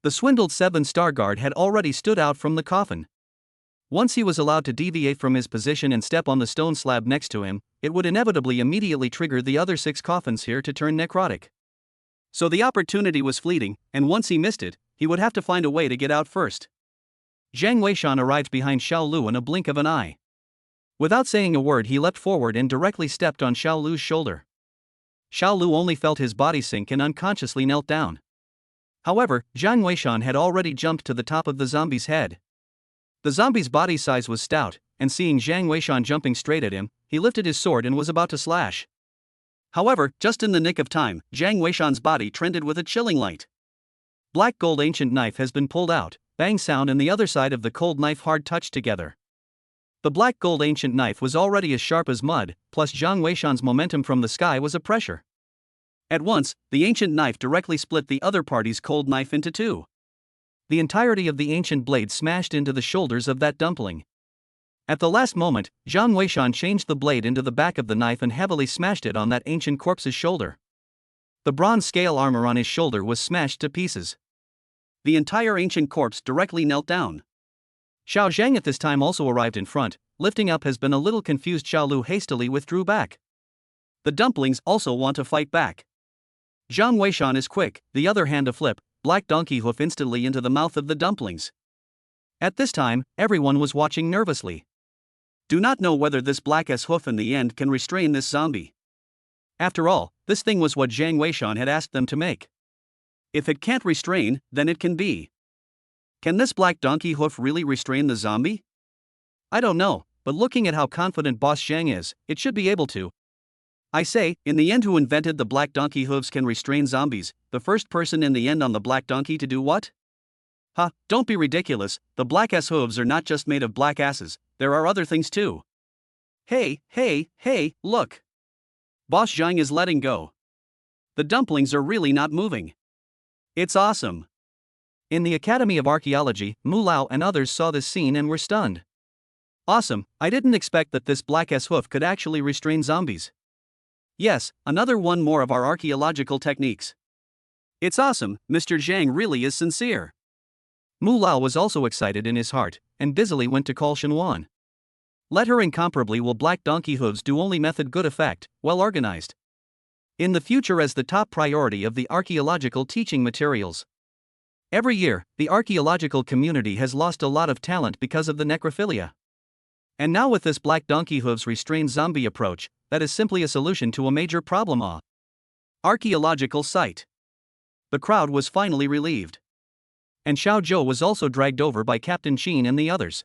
The swindled 7-star guard had already stood out from the coffin. Once he was allowed to deviate from his position and step on the stone slab next to him, it would inevitably immediately trigger the other 6 coffins here to turn necrotic. So the opportunity was fleeting, and once he missed it, he would have to find a way to get out first. Zhang Weishan arrived behind Xiao Lu in a blink of an eye. Without saying a word he leapt forward and directly stepped on Xiao Lu's shoulder. Xiao Lu only felt his body sink and unconsciously knelt down. However, Zhang Weishan had already jumped to the top of the zombie's head. The zombie's body size was stout, and seeing Zhang Weishan jumping straight at him, he lifted his sword and was about to slash. However, just in the nick of time, Zhang Weishan's body trended with a chilling light. Black gold ancient knife has been pulled out, bang sound, and the other side of the cold knife hard touched together. The black gold ancient knife was already as sharp as mud, plus Jiang Weishan's momentum from the sky was a pressure. At once, the ancient knife directly split the other party's cold knife into two. The entirety of the ancient blade smashed into the shoulders of that dumpling. At the last moment, Jiang Weishan changed the blade into the back of the knife and heavily smashed it on that ancient corpse's shoulder. The bronze scale armor on his shoulder was smashed to pieces. The entire ancient corpse directly knelt down. Xiao Zhang at this time also arrived in front. Lifting up has been a little confused. Xiao Lu hastily withdrew back. The dumplings also want to fight back. Jiang Weishan is quick, the other hand to flip, black donkey hoof instantly into the mouth of the dumplings. At this time, everyone was watching nervously. Do not know whether this black S hoof in the end can restrain this zombie. After all, this thing was what Jiang Weishan had asked them to make. If it can't restrain, then it can be. Can this black donkey hoof really restrain the zombie? I don't know, but looking at how confident Boss Zhang is, it should be able to. I say, in the end, who invented the black donkey hooves can restrain zombies, the first person in the end on the black donkey to do what? Ha, don't be ridiculous, the black ass hooves are not just made of black asses, there are other things too. Hey, look. Boss Zhang is letting go. The dumplings are really not moving. It's awesome. In the Academy of Archaeology, Mu Lao and others saw this scene and were stunned. Awesome, I didn't expect that this black S hoof could actually restrain zombies. Yes, another one more of our archaeological techniques. It's awesome, Mr. Zhang really is sincere. Mu Lao was also excited in his heart, and busily went to call Shenwan. Let her incomparably will black donkey hooves do only method good effect, well organized. In the future as the top priority of the archaeological teaching materials. Every year, the archaeological community has lost a lot of talent because of the necrophilia. And now with this black donkey hooves restrained zombie approach, that is simply a solution to a major problem. Archaeological site. The crowd was finally relieved. And Xiao Zhou was also dragged over by Captain Chen and the others.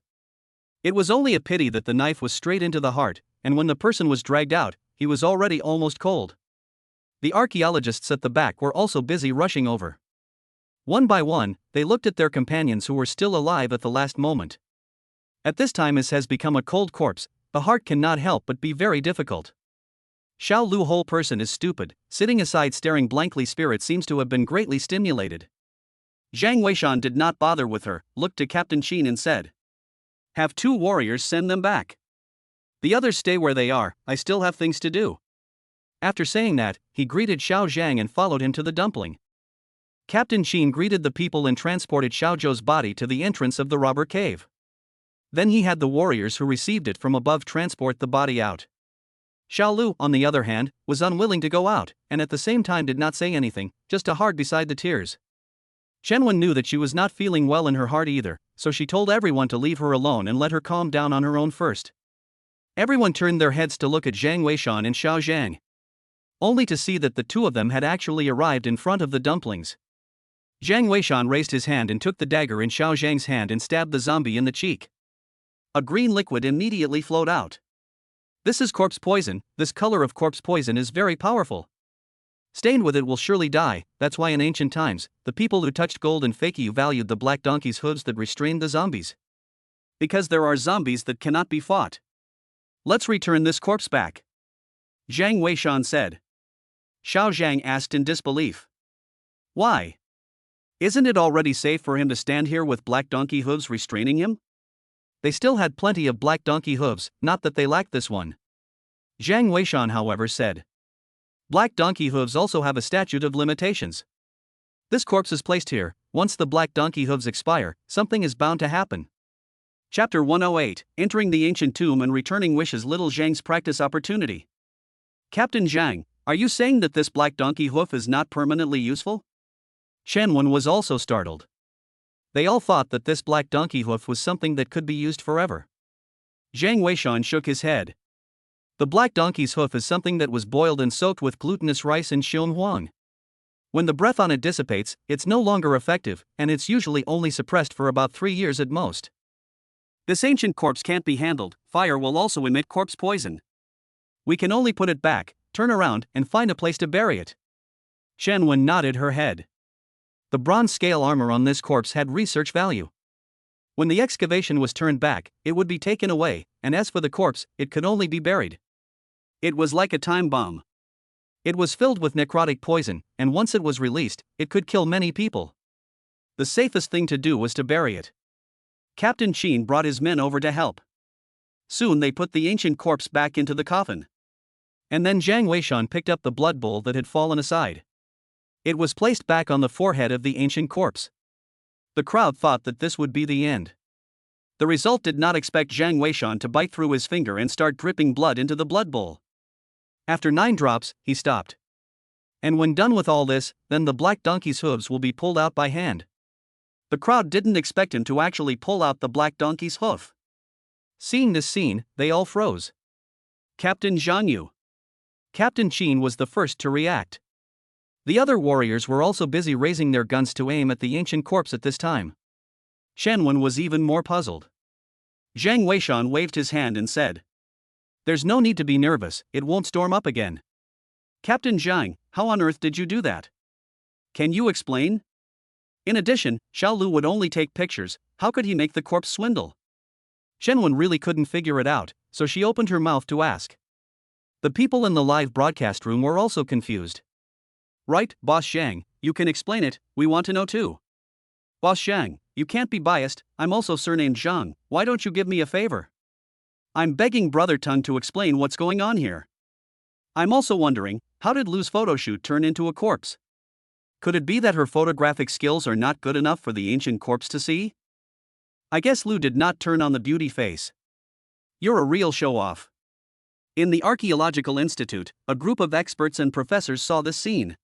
It was only a pity that the knife was straight into the heart, and when the person was dragged out, he was already almost cold. The archaeologists at the back were also busy rushing over. One by one, they looked at their companions who were still alive at the last moment. At this time, as has become a cold corpse, the heart cannot help but be very difficult. Xiao Lu whole person is stupid, sitting aside staring blankly. Spirit seems to have been greatly stimulated. Jiang Weishan did not bother with her, looked to Captain Chen and said, "Have two warriors send them back. The others stay where they are, I still have things to do." After saying that, he greeted Xiao Zhang and followed him to the dumpling. Captain Chen greeted the people and transported Xiao Zhou's body to the entrance of the robber cave. Then he had the warriors who received it from above transport the body out. Xiao Lu, on the other hand, was unwilling to go out, and at the same time did not say anything, just a heart beside the tears. Shenwen knew that she was not feeling well in her heart either, so she told everyone to leave her alone and let her calm down on her own first. Everyone turned their heads to look at Jiang Weishan and Xiao Zhang, only to see that the two of them had actually arrived in front of the dumplings. Jiang Weishan raised his hand and took the dagger in Xiao Zhang's hand and stabbed the zombie in the cheek. A green liquid immediately flowed out. This is corpse poison. This color of corpse poison is very powerful. Stained with it will surely die. That's why in ancient times, the people who touched gold and fakyu valued the black donkey's hooves that restrained the zombies. Because there are zombies that cannot be fought. Let's return this corpse back, Jiang Weishan said. Xiao Zhang asked in disbelief. Why? Isn't it already safe for him to stand here with black donkey hooves restraining him? They still had plenty of black donkey hooves, not that they lacked this one. Jiang Weishan, however, said. Black donkey hooves also have a statute of limitations. This corpse is placed here. Once the black donkey hooves expire, something is bound to happen. Chapter 108, Entering the Ancient Tomb and Returning wishes little Zhang's practice opportunity. Captain Zhang, are you saying that this black donkey hoof is not permanently useful? Shenwen was also startled. They all thought that this black donkey hoof was something that could be used forever. Jiang Weishan shook his head. The black donkey's hoof is something that was boiled and soaked with glutinous rice and xiong huang. When the breath on it dissipates, it's no longer effective, and it's usually only suppressed for about 3 years at most. This ancient corpse can't be handled. Fire will also emit corpse poison. We can only put it back, turn around, and find a place to bury it. Shenwen nodded her head. The bronze scale armor on this corpse had research value. When the excavation was turned back, it would be taken away, and as for the corpse, it could only be buried. It was like a time bomb. It was filled with necrotic poison, and once it was released, it could kill many people. The safest thing to do was to bury it. Captain Chen brought his men over to help. Soon they put the ancient corpse back into the coffin. And then Jiang Weishan picked up the blood bowl that had fallen aside. It was placed back on the forehead of the ancient corpse. The crowd thought that this would be the end. The result did not expect Jiang Weishan to bite through his finger and start dripping blood into the blood bowl. After 9 drops, he stopped. And when done with all this, then the black donkey's hooves will be pulled out by hand. The crowd didn't expect him to actually pull out the black donkey's hoof. Seeing this scene, they all froze. Captain Zhang. Captain Chen was the first to react. The other warriors were also busy raising their guns to aim at the ancient corpse at this time. Shen Wen was even more puzzled. Jiang Weishan waved his hand and said, "There's no need to be nervous, it won't storm up again." "Captain Jiang, how on earth did you do that? Can you explain? In addition, Xiao Lu would only take pictures, how could he make the corpse swindle?" Shen Wen really couldn't figure it out, so she opened her mouth to ask. The people in the live broadcast room were also confused. "Right, Boss Zhang, you can explain it, we want to know too." "Boss Zhang, you can't be biased, I'm also surnamed Zhang, why don't you give me a favor? I'm begging Brother Tung to explain what's going on here. I'm also wondering, how did Lu's photoshoot turn into a corpse? Could it be that her photographic skills are not good enough for the ancient corpse to see? I guess Lu did not turn on the beauty face. You're a real show-off." In the Archaeological Institute, a group of experts and professors saw this scene.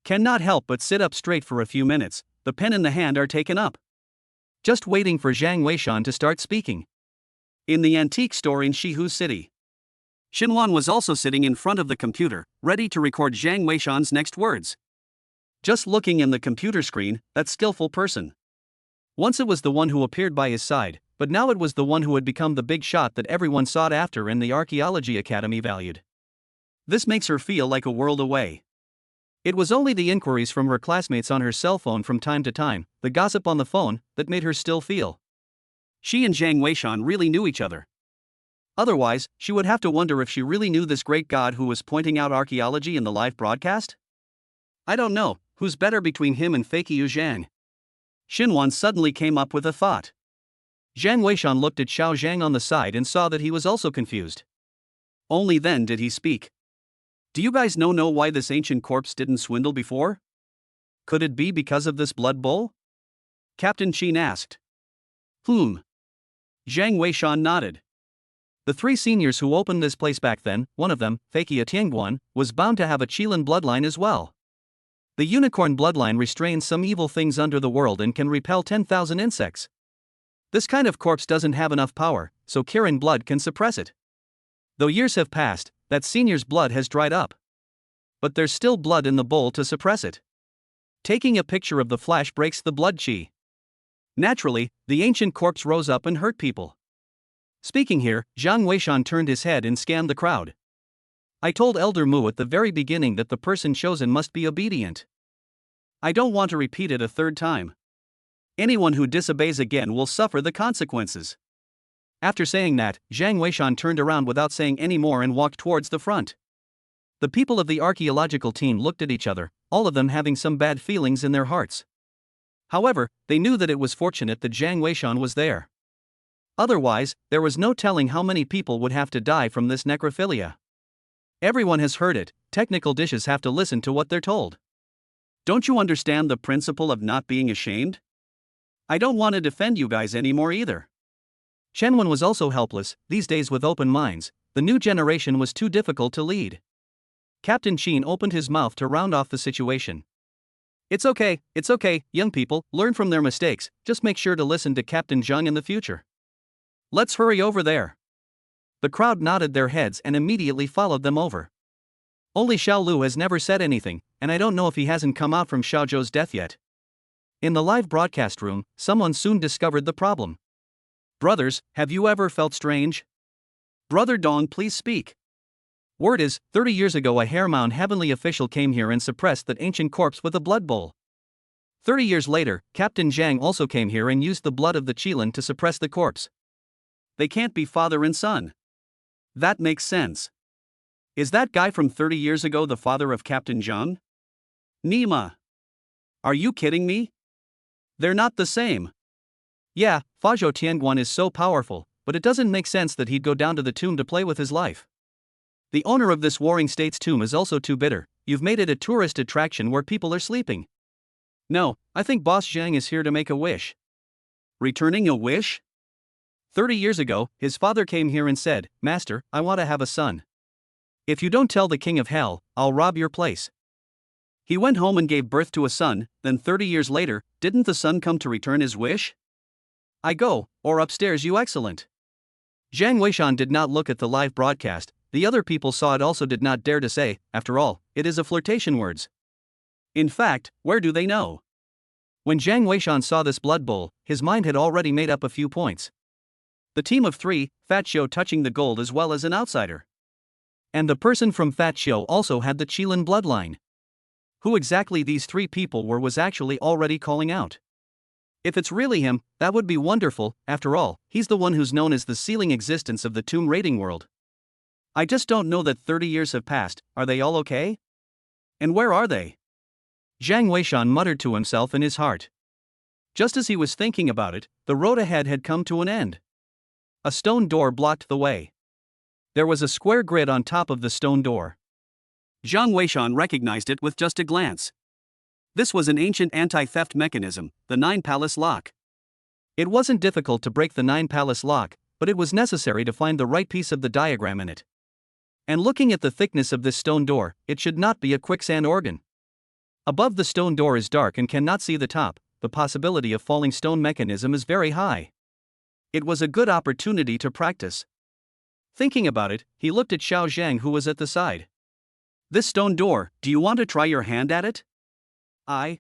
Cannot help but sit up straight for a few minutes, the pen in the hand are taken up. Just waiting for Jiang Weishan to start speaking. In the antique store in Shihu City, Xinhuan was also sitting in front of the computer, ready to record Jiang Weishan's next words. Just looking in the computer screen, that skillful person. Once it was the one who appeared by his side, but now it was the one who had become the big shot that everyone sought after and the Archaeology Academy valued. This makes her feel like a world away. It was only the inquiries from her classmates on her cell phone from time to time, the gossip on the phone, that made her still feel. She and Jiang Weishan really knew each other. Otherwise, she would have to wonder if she really knew this great god who was pointing out archaeology in the live broadcast? I don't know, who's better between him and Fakey Zhang? Xinhuan suddenly came up with a thought. Jiang Weishan looked at Xiao Zhang on the side and saw that he was also confused. Only then did he speak. "Do you guys know why this ancient corpse didn't swindle before? Could it be because of this blood bowl?" Captain Chen asked. Jiang Weishan nodded. The 3 seniors who opened this place back then, one of them, Fakia Tianguan, was bound to have a Qilin bloodline as well. The unicorn bloodline restrains some evil things under the world and can repel 10,000 insects. This kind of corpse doesn't have enough power, so Kirin blood can suppress it. Though years have passed, that senior's blood has dried up. But there's still blood in the bowl to suppress it. Taking a picture of the flash breaks the blood qi. Naturally, the ancient corpse rose up and hurt people. Speaking here, Jiang Weishan turned his head and scanned the crowd. I told Elder Mu at the very beginning that the person chosen must be obedient. I don't want to repeat it a 3rd time. Anyone who disobeys again will suffer the consequences. After saying that, Jiang Weishan turned around without saying any more and walked towards the front. The people of the archaeological team looked at each other, all of them having some bad feelings in their hearts. However, they knew that it was fortunate that Jiang Weishan was there. Otherwise, there was no telling how many people would have to die from this necrophilia. Everyone has heard it, technical dishes have to listen to what they're told. Don't you understand the principle of not being ashamed? I don't want to defend you guys anymore either. Shenwen was also helpless. These days with open minds, the new generation was too difficult to lead. Captain Chen opened his mouth to round off the situation. It's okay, young people, learn from their mistakes, just make sure to listen to Captain Jeang in the future. Let's hurry over there. The crowd nodded their heads and immediately followed them over. Only Xiao Lu has never said anything, and I don't know if he hasn't come out from Xiao Zhou's death yet. In the live broadcast room, someone soon discovered the problem. Brothers, have you ever felt strange? Brother Dong, please speak. Word is, 30 years ago a Hairmound heavenly official came here and suppressed that ancient corpse with a blood bowl. 30 years later, Captain Jeang also came here and used the blood of the Qilin to suppress the corpse. They can't be father and son. That makes sense. Is that guy from 30 years ago the father of Captain Jeang? Nima. Are you kidding me? They're not the same. Yeah, Fazhou Tianguan is so powerful, but it doesn't make sense that he'd go down to the tomb to play with his life. The owner of this warring state's tomb is also too bitter. You've made it a tourist attraction where people are sleeping. No, I think Boss Zhang is here to make a wish. Returning a wish? 30 years ago, his father came here and said, "Master, I want to have a son. If you don't tell the king of hell, I'll rob your place." He went home and gave birth to a son, then 30 years later, didn't the son come to return his wish? I go, or upstairs you excellent. Zhang Weishan did not look at the live broadcast. The other people saw it also did not dare to say, after all, it is a flirtation words. In fact, where do they know? When Zhang Weishan saw this blood bowl, his mind had already made up a few points. The team of 3, Fat Shou touching the gold as well as an outsider. And the person from Fat Shou also had the Qilin bloodline. Who exactly these 3 people were was actually already calling out. If it's really him, that would be wonderful. After all, he's the one who's known as the sealing existence of the tomb raiding world. I just don't know that 30 years have passed. Are they all okay? And where are they? Zhang Weishan muttered to himself in his heart. Just as he was thinking about it, the road ahead had come to an end. A stone door blocked the way. There was a square grid on top of the stone door. Zhang Weishan recognized it with just a glance. This was an ancient anti-theft mechanism, the 9 Palace lock. It wasn't difficult to break the 9 Palace lock, but it was necessary to find the right piece of the diagram in it. And looking at the thickness of this stone door, it should not be a quicksand organ. Above the stone door is dark and cannot see the top. The possibility of falling stone mechanism is very high. It was a good opportunity to practice. Thinking about it, he looked at Xiao Zhang who was at the side. This stone door, do you want to try your hand at it? I.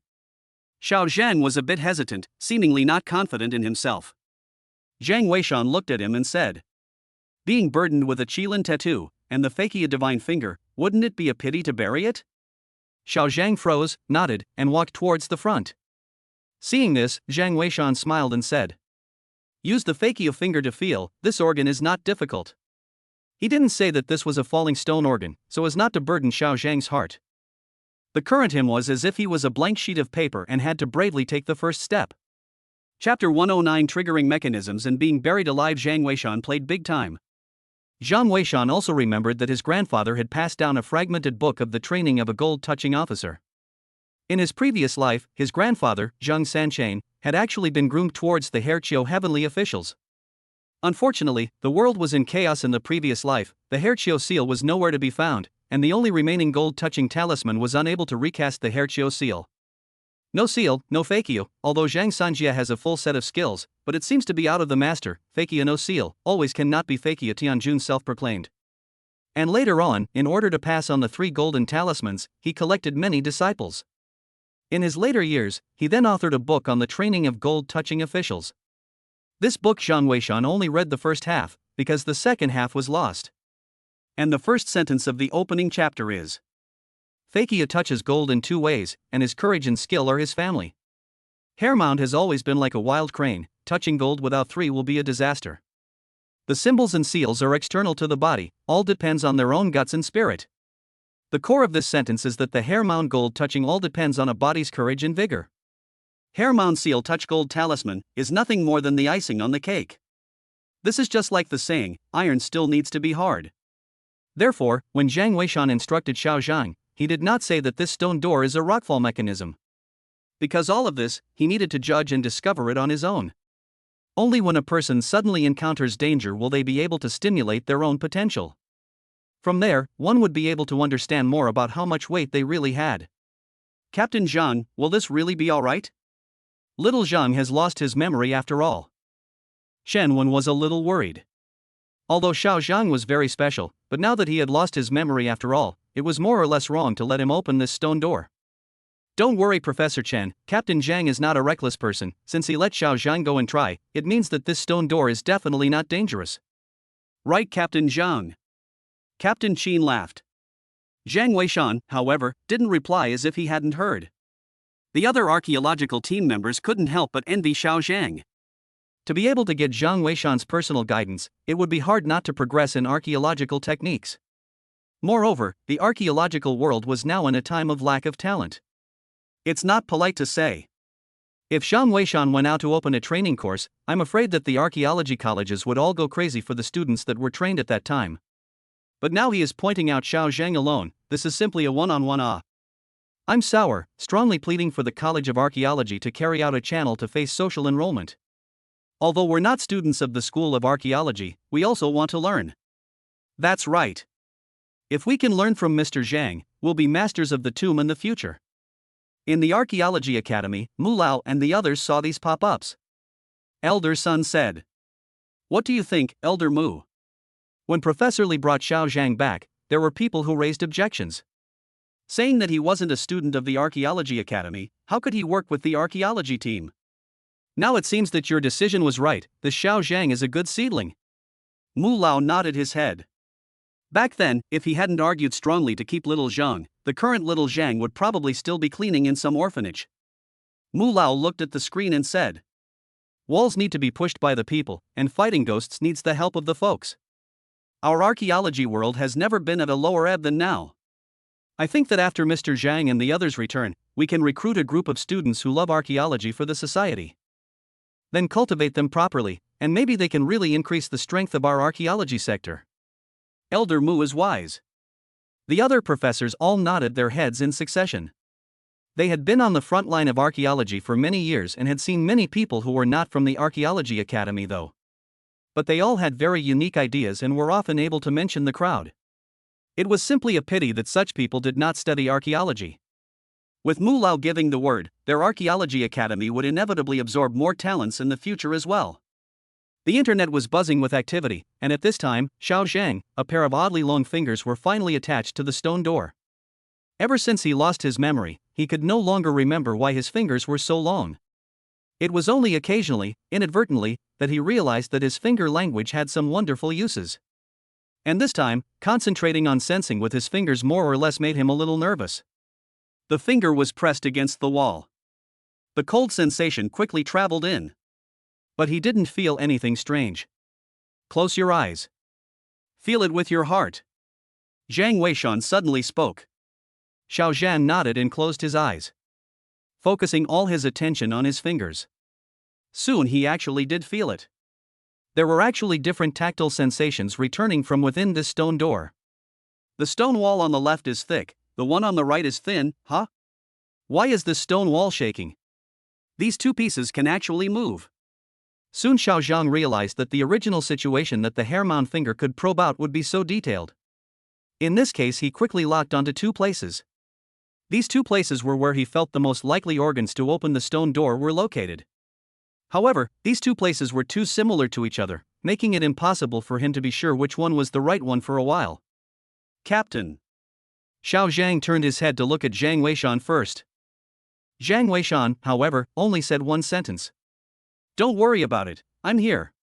Xiao Zhang was a bit hesitant, seemingly not confident in himself. Zhang Weishan looked at him and said, "Being burdened with a Qilin tattoo, and the fakia divine finger, wouldn't it be a pity to bury it?" Xiao Zhang froze, nodded, and walked towards the front. Seeing this, Zhang Weishan smiled and said, "Use the fakia finger to feel, this organ is not difficult." He didn't say that this was a falling stone organ, so as not to burden Xiao Zhang's heart. The current him was as if he was a blank sheet of paper and had to bravely take the first step. Chapter 109 Triggering Mechanisms and Being Buried Alive. Zhang Weishan played big time. Zhang Weishan also remembered that his grandfather had passed down a fragmented book of the training of a gold-touching officer. In his previous life, his grandfather, Zhang Sanchain, had actually been groomed towards the Herqiu heavenly officials. Unfortunately, the world was in chaos in the previous life. The Herqiu seal was nowhere to be found, and the only remaining gold-touching talisman was unable to recast the Herqiu seal. No seal, no fakia, although Zhang Sanjia has a full set of skills, but it seems to be out of the master. Fakia no seal, always cannot be fakia, Tianjun self-proclaimed. And later on, in order to pass on the 3 golden talismans, he collected many disciples. In his later years, he then authored a book on the training of gold-touching officials. This book Zhang Weishan only read the first half, because the second half was lost. And the first sentence of the opening chapter is, Fakia touches gold in 2 ways, and his courage and skill are his family. Hairmound has always been like a wild crane, touching gold without 3 will be a disaster. The symbols and seals are external to the body, all depends on their own guts and spirit. The core of this sentence is that the Hairmound gold touching all depends on a body's courage and vigor. Hairmound seal touch gold talisman is nothing more than the icing on the cake. This is just like the saying, iron still needs to be hard. Therefore, when Zhang Weishan instructed Xiao Zhang, he did not say that this stone door is a rockfall mechanism. Because all of this, he needed to judge and discover it on his own. Only when a person suddenly encounters danger will they be able to stimulate their own potential. From there, one would be able to understand more about how much weight they really had. Captain Jeang, will this really be alright? Little Jeang has lost his memory after all. Chen was a little worried. Although Xiao Zhang was very special, but now that he had lost his memory after all, it was more or less wrong to let him open this stone door. Don't worry, Professor Chen, Captain Jeang is not a reckless person. Since he let Xiao Zhang go and try, it means that this stone door is definitely not dangerous. Right, Captain Jeang. Captain Chen laughed. Zhang Weishan, however, didn't reply as if he hadn't heard. The other archaeological team members couldn't help but envy Xiao Zhang. To be able to get Zhang Weishan's personal guidance, it would be hard not to progress in archaeological techniques. Moreover, the archaeological world was now in a time of lack of talent. It's not polite to say. If Zhang Weishan went out to open a training course, I'm afraid that the archaeology colleges would all go crazy for the students that were trained at that time. But now he is pointing out Xiao Zhang alone. This is simply a one-on-one. I'm sour, strongly pleading for the College of Archaeology to carry out a channel to face social enrollment. Although we're not students of the School of Archaeology, we also want to learn. That's right. If we can learn from Mr. Zhang, we'll be masters of the tomb in the future. In the Archaeology Academy, Mu Lao and the others saw these pop-ups. Elder Sun said, "What do you think, Elder Mu?" When Professor Li brought Xiao Zhang back, there were people who raised objections. Saying that he wasn't a student of the Archaeology Academy, how could he work with the archaeology team? Now it seems that your decision was right. The Xiao Zhang is a good seedling. Mu Lao nodded his head. Back then, if he hadn't argued strongly to keep little Zhang, the current little Zhang would probably still be cleaning in some orphanage. Mu Lao looked at the screen and said, "Walls need to be pushed by the people, and fighting ghosts needs the help of the folks. Our archaeology world has never been at a lower ebb than now. I think that after Mr. Zhang and the others return, we can recruit a group of students who love archaeology for the society. Then cultivate them properly, and maybe they can really increase the strength of our archaeology sector." Elder Mu is wise. The other professors all nodded their heads in succession. They had been on the front line of archaeology for many years and had seen many people who were not from the Archaeology Academy though. But they all had very unique ideas and were often able to mention the crowd. It was simply a pity that such people did not study archaeology. With Mu Lao giving the word, their Archaeology Academy would inevitably absorb more talents in the future as well. The internet was buzzing with activity, and at this time, Xiao Zhang, a pair of oddly long fingers were finally attached to the stone door. Ever since he lost his memory, he could no longer remember why his fingers were so long. It was only occasionally, inadvertently, that he realized that his finger language had some wonderful uses. And this time, concentrating on sensing with his fingers more or less made him a little nervous. The finger was pressed against the wall. The cold sensation quickly traveled in. But he didn't feel anything strange. Close your eyes. Feel it with your heart. Zhang Weishan suddenly spoke. Xiao Zhan nodded and closed his eyes, focusing all his attention on his fingers. Soon he actually did feel it. There were actually different tactile sensations returning from within this stone door. The stone wall on the left is thick, the one on the right is thin, huh? Why is this stone wall shaking? These two pieces can actually move. Soon Xiao Zhang realized that the original situation that the hair-mound finger could probe out would be so detailed. In this case he quickly locked onto two places. These two places were where he felt the most likely organs to open the stone door were located. However, these two places were too similar to each other, making it impossible for him to be sure which one was the right one for a while. "Captain." Xiao Zhang turned his head to look at Zhang Weishan first. Zhang Weishan, however, only said one sentence. "Don't worry about it, I'm here."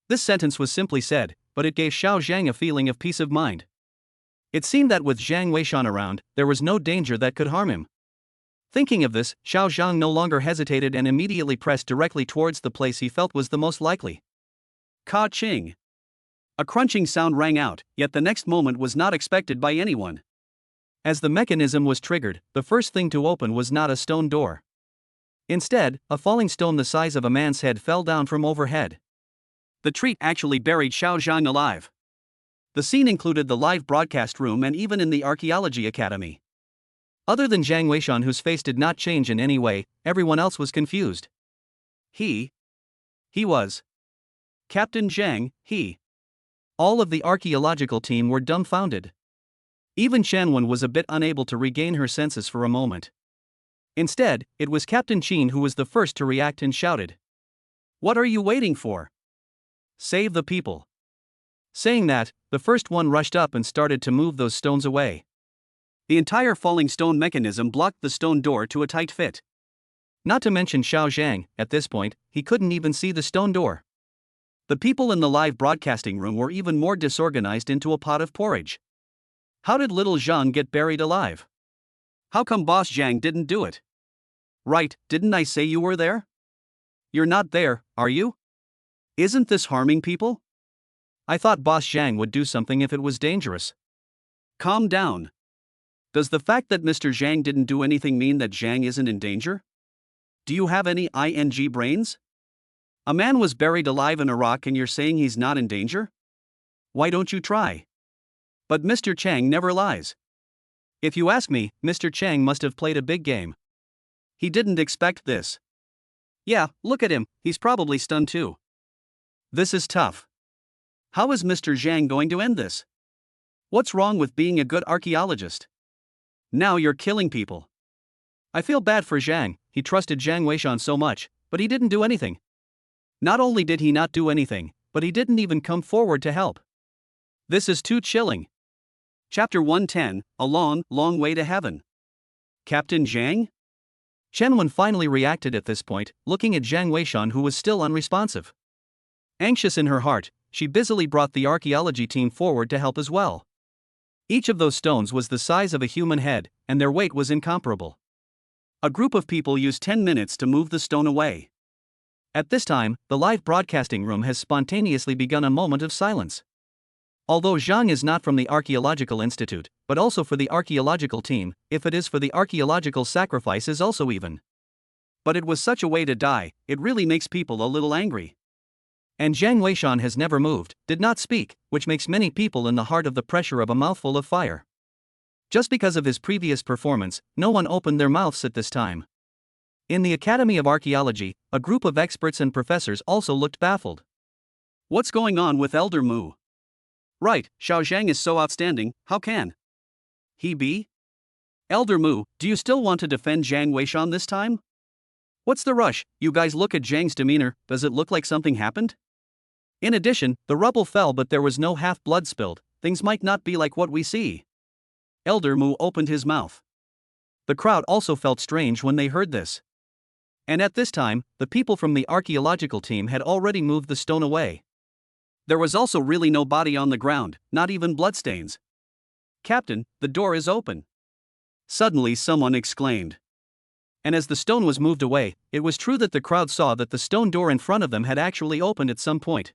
This sentence was simply said, but it gave Xiao Zhang a feeling of peace of mind. It seemed that with Zhang Weishan around, there was no danger that could harm him. Thinking of this, Xiao Zhang no longer hesitated and immediately pressed directly towards the place he felt was the most likely. Ka-ching. A crunching sound rang out, yet the next moment was not expected by anyone. As the mechanism was triggered, the first thing to open was not a stone door. Instead, a falling stone the size of a man's head fell down from overhead. The treat actually buried Xiao Zhang alive. The scene included the live broadcast room and even in the Archaeology Academy. Other than Zhang Weishan, whose face did not change in any way, everyone else was confused. He was Captain Zhang, All of the archaeological team were dumbfounded. Even Shanwen was a bit unable to regain her senses for a moment. Instead, it was Captain Qin who was the first to react and shouted, "What are you waiting for? Save the people." Saying that, the first one rushed up and started to move those stones away. The entire falling stone mechanism blocked the stone door to a tight fit. Not to mention Xiao Zhang, at this point, he couldn't even see the stone door. The people in the live broadcasting room were even more disorganized into a pot of porridge. How did little Zhang get buried alive? How come Boss Zhang didn't do it? Right, didn't I say you were there? You're not there, are you? Isn't this harming people? I thought Boss Jeang would do something if it was dangerous. Calm down. Does the fact that Mr. Jeang didn't do anything mean that Jeang isn't in danger? Do you have any ing brains? A man was buried alive in a rock and you're saying he's not in danger? Why don't you try? But Mr. Chang never lies. If you ask me, Mr. Chang must have played a big game. He didn't expect this. Yeah, look at him, he's probably stunned too. This is tough. How is Mr. Jeang going to end this? What's wrong with being a good archaeologist? Now you're killing people. I feel bad for Jeang, he trusted Jiang Weishan so much, but he didn't do anything. Not only did he not do anything, but he didn't even come forward to help. This is too chilling. Chapter 110, A Long, Long Way to Heaven. Captain Jeang? Chen Wen finally reacted at this point, looking at Jiang Weishan who was still unresponsive. Anxious in her heart, she busily brought the archaeology team forward to help as well. Each of those stones was the size of a human head, and their weight was incomparable. A group of people used 10 minutes to move the stone away. At this time, the live broadcasting room has spontaneously begun a moment of silence. Although Jeang is not from the Archaeological Institute, but also for the archaeological team, if it is for the archaeological sacrifice is also even. But it was such a way to die, it really makes people a little angry. And Jiang Weishan has never moved, did not speak, which makes many people in the heart of the pressure of a mouthful of fire. Just because of his previous performance, no one opened their mouths at this time. In the Academy of Archaeology, a group of experts and professors also looked baffled. What's going on with Elder Mu? Right, Xiao Zhang is so outstanding, how can he be? Elder Mu, do you still want to defend Jiang Weishan this time? What's the rush? You guys look at Jiang's demeanor, does it look like something happened? In addition, the rubble fell but there was no half-blood spilled, things might not be like what we see. Elder Mu opened his mouth. The crowd also felt strange when they heard this. And at this time, the people from the archaeological team had already moved the stone away. There was also really no body on the ground, not even bloodstains. Captain, the door is open. Suddenly someone exclaimed. And as the stone was moved away, it was true that the crowd saw that the stone door in front of them had actually opened at some point.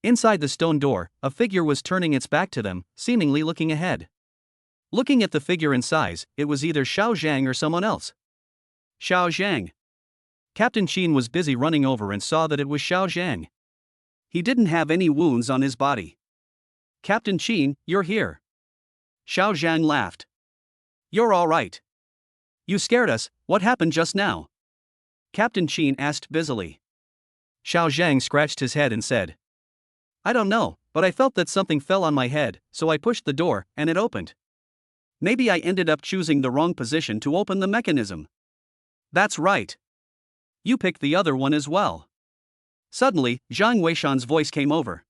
Inside the stone door, a figure was turning its back to them, seemingly looking ahead. Looking at the figure in size, it was either Xiao Zhang or someone else. Xiao Zhang. Captain Chen was busy running over and saw that it was Xiao Zhang. He didn't have any wounds on his body. Captain Chen, you're here. Xiao Zhang laughed. You're all right. You scared us, what happened just now? Captain Chen asked busily. Xiao Zhang scratched his head and said. I don't know, but I felt that something fell on my head, so I pushed the door, and it opened. Maybe I ended up choosing the wrong position to open the mechanism. That's right. You picked the other one as well. Suddenly, Jiang Weishan's voice came over.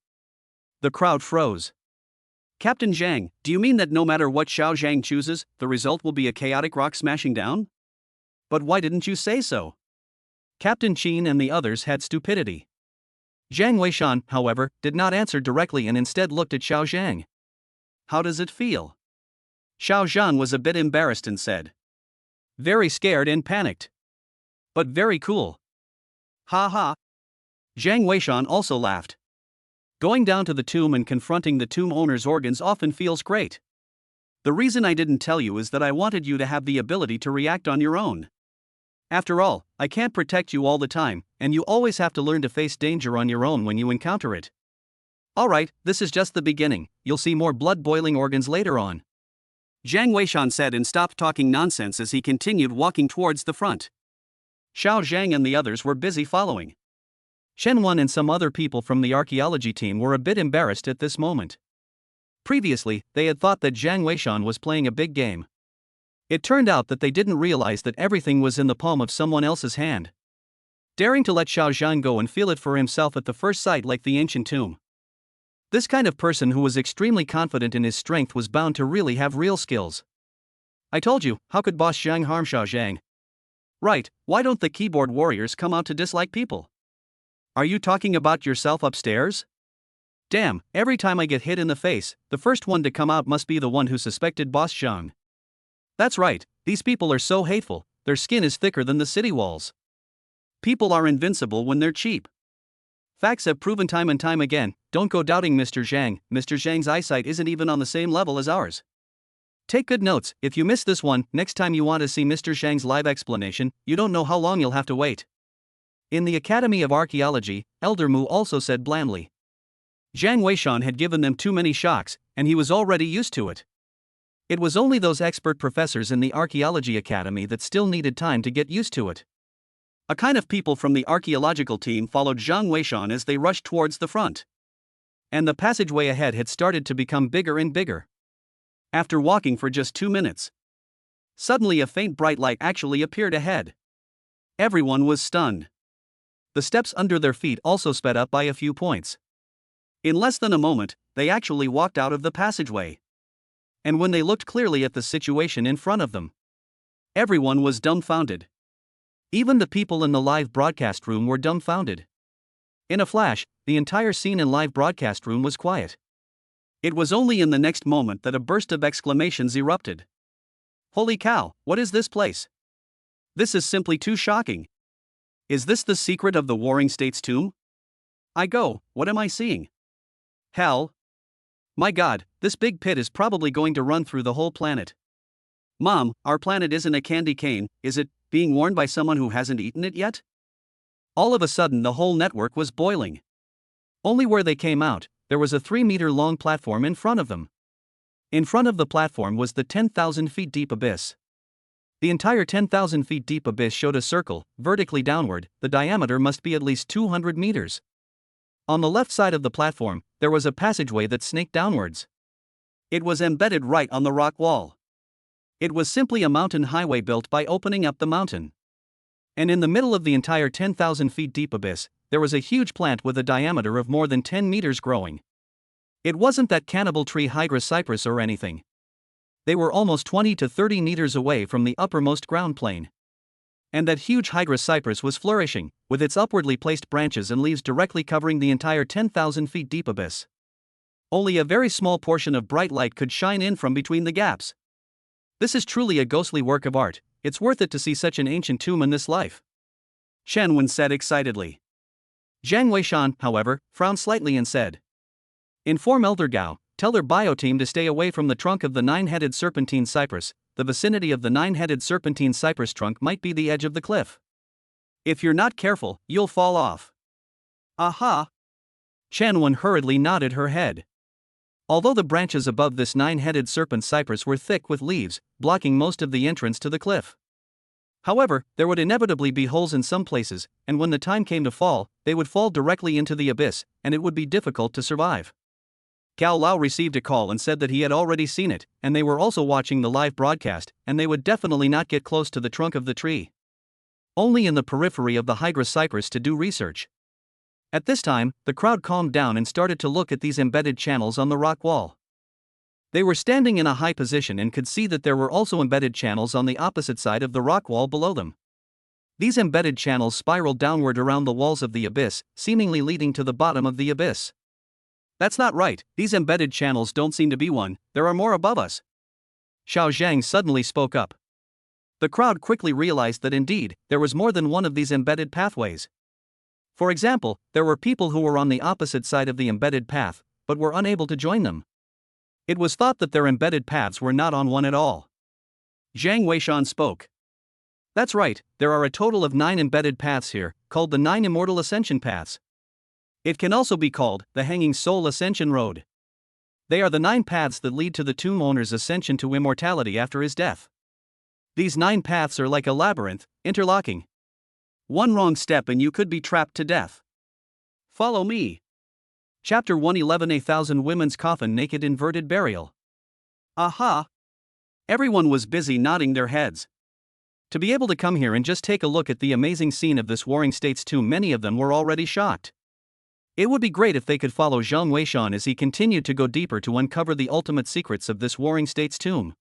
The crowd froze. Captain Jiang, do you mean that no matter what Xiao Zhang chooses, the result will be a chaotic rock smashing down? But why didn't you say so? Captain Chen and the others had stupidity. Jiang Weishan, however, did not answer directly and instead looked at Xiao Zhang. How does it feel? Xiao Zhang was a bit embarrassed and said. Very scared and panicked. But very cool. Ha ha. Jiang Weishan also laughed. Going down to the tomb and confronting the tomb owner's organs often feels great. The reason I didn't tell you is that I wanted you to have the ability to react on your own. After all, I can't protect you all the time, and you always have to learn to face danger on your own when you encounter it. Alright, this is just the beginning, you'll see more blood-boiling organs later on. Jiang Weishan said and stopped talking nonsense as he continued walking towards the front. Xiao Zhang and the others were busy following. Chen Wen and some other people from the archaeology team were a bit embarrassed at this moment. Previously, they had thought that Jiang Weishan was playing a big game. It turned out that they didn't realize that everything was in the palm of someone else's hand. Daring to let Xiao Zhang go and feel it for himself at the first sight like the ancient tomb. This kind of person who was extremely confident in his strength was bound to really have real skills. I told you, how could Boss Zhang harm Xiao Zhang? Right, why don't the keyboard warriors come out to dislike people? Are you talking about yourself upstairs? Damn, every time I get hit in the face, the first one to come out must be the one who suspected Boss Zhang. That's right, these people are so hateful, their skin is thicker than the city walls. People are invincible when they're cheap. Facts have proven time and time again, don't go doubting Mr. Jeang. Mr. Zhang's eyesight isn't even on the same level as ours. Take good notes, if you miss this one, next time you want to see Mr. Zhang's live explanation, you don't know how long you'll have to wait. In the Academy of Archaeology, Elder Mu also said blandly. Jiang Weishan had given them too many shocks, and he was already used to it. It was only those expert professors in the Archaeology Academy that still needed time to get used to it. A kind of people from the archaeological team followed Jiang Weishan as they rushed towards the front. And the passageway ahead had started to become bigger and bigger. After walking for just 2 minutes, suddenly a faint bright light actually appeared ahead. Everyone was stunned. The steps under their feet also sped up by a few points. In less than a moment, they actually walked out of the passageway. And when they looked clearly at the situation in front of them, everyone was dumbfounded. Even the people in the live broadcast room were dumbfounded. In a flash, the entire scene in live broadcast room was quiet. It was only in the next moment that a burst of exclamations erupted. Holy cow, what is this place? This is simply too shocking. Is this the secret of the Warring States tomb? What am I seeing? Hell! My god, this big pit is probably going to run through the whole planet. Mom, our planet isn't a candy cane, is it, being worn by someone who hasn't eaten it yet? All of a sudden the whole network was boiling. Only where they came out, there was a 3-meter-long platform in front of them. In front of the platform was the 10,000 feet deep abyss. The entire 10,000 feet deep abyss showed a circle, vertically downward, the diameter must be at least 200 meters. On the left side of the platform, there was a passageway that snaked downwards. It was embedded right on the rock wall. It was simply a mountain highway built by opening up the mountain. And in the middle of the entire 10,000 feet deep abyss, there was a huge plant with a diameter of more than 10 meters growing. It wasn't that cannibal tree Hydra cypress or anything. They were almost 20 to 30 meters away from the uppermost ground plane. And that huge Hydra cypress was flourishing, with its upwardly placed branches and leaves directly covering the entire 10,000 feet deep abyss. Only a very small portion of bright light could shine in from between the gaps. This is truly a ghostly work of art, it's worth it to see such an ancient tomb in this life. Chen Wen said excitedly. Jiang Weishan, however, frowned slightly and said, Inform Elder Gao, tell their bio team to stay away from the trunk of the 9-headed serpentine cypress. The vicinity of the 9-headed serpentine cypress trunk might be the edge of the cliff. If you're not careful, you'll fall off. Aha! Chen Wen hurriedly nodded her head. Although the branches above this 9-headed serpent cypress were thick with leaves, blocking most of the entrance to the cliff. However, there would inevitably be holes in some places, and when the time came to fall, they would fall directly into the abyss, and it would be difficult to survive. Cao Lao received a call and said that he had already seen it, and they were also watching the live broadcast, and they would definitely not get close to the trunk of the tree. Only in the periphery of the Hydra cypress to do research. At this time, the crowd calmed down and started to look at these embedded channels on the rock wall. They were standing in a high position and could see that there were also embedded channels on the opposite side of the rock wall below them. These embedded channels spiraled downward around the walls of the abyss, seemingly leading to the bottom of the abyss. That's not right, these embedded channels don't seem to be one, there are more above us. Xiao Zhang suddenly spoke up. The crowd quickly realized that indeed, there was more than one of these embedded pathways. For example, there were people who were on the opposite side of the embedded path, but were unable to join them. It was thought that their embedded paths were not on one at all. Jiang Weishan spoke. That's right, there are a total of 9 embedded paths here, called the 9 Immortal Ascension Paths. It can also be called the Hanging Soul Ascension Road. They are the 9 paths that lead to the tomb owner's ascension to immortality after his death. These 9 paths are like a labyrinth, interlocking. One wrong step and you could be trapped to death. Follow me. Chapter 111, 1,000 Women's Coffin Naked Inverted Burial. Aha! Everyone was busy nodding their heads. To be able to come here and just take a look at the amazing scene of this Warring States tomb, many of them were already shocked. It would be great if they could follow Jiang Weishan as he continued to go deeper to uncover the ultimate secrets of this Warring States tomb.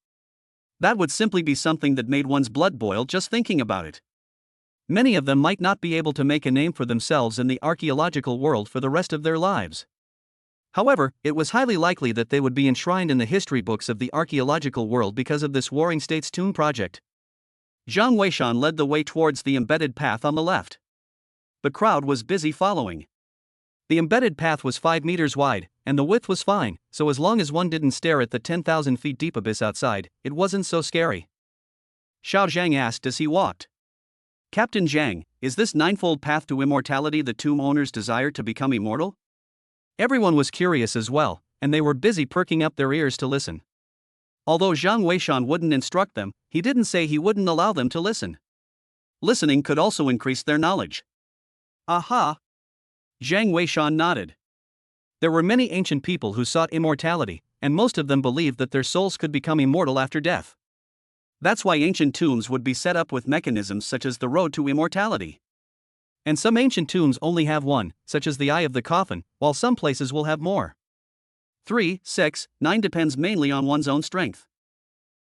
That would simply be something that made one's blood boil just thinking about it. Many of them might not be able to make a name for themselves in the archaeological world for the rest of their lives. However, it was highly likely that they would be enshrined in the history books of the archaeological world because of this Warring States tomb project. Zhang Weishan led the way towards the embedded path on the left. The crowd was busy following. The embedded path was 5 meters wide, and the width was fine, so as long as one didn't stare at the 10,000 feet deep abyss outside, it wasn't so scary. Xiao Zhang asked as he walked. Captain Jeang, is this ninefold path to immortality the tomb owner's desire to become immortal? Everyone was curious as well, and they were busy perking up their ears to listen. Although Zhang Weishan wouldn't instruct them, he didn't say he wouldn't allow them to listen. Listening could also increase their knowledge. Aha! Zhang Weishan nodded. There were many ancient people who sought immortality, and most of them believed that their souls could become immortal after death. That's why ancient tombs would be set up with mechanisms such as the road to immortality. And some ancient tombs only have one, such as the eye of the coffin, while some places will have more. 3, 6, 9 depends mainly on one's own strength.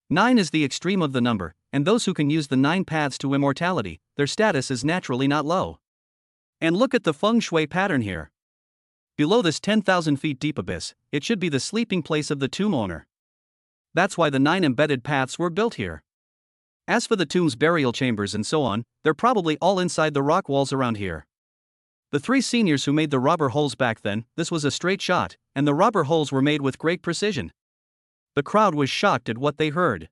9 is the extreme of the number, and those who can use the 9 paths to immortality, their status is naturally not low. And look at the feng shui pattern here. Below this 10,000 feet deep abyss, it should be the sleeping place of the tomb owner. That's why the 9 embedded paths were built here. As for the tomb's burial chambers and so on, they're probably all inside the rock walls around here. The 3 seniors who made the robber holes back then, this was a straight shot, and the robber holes were made with great precision. The crowd was shocked at what they heard.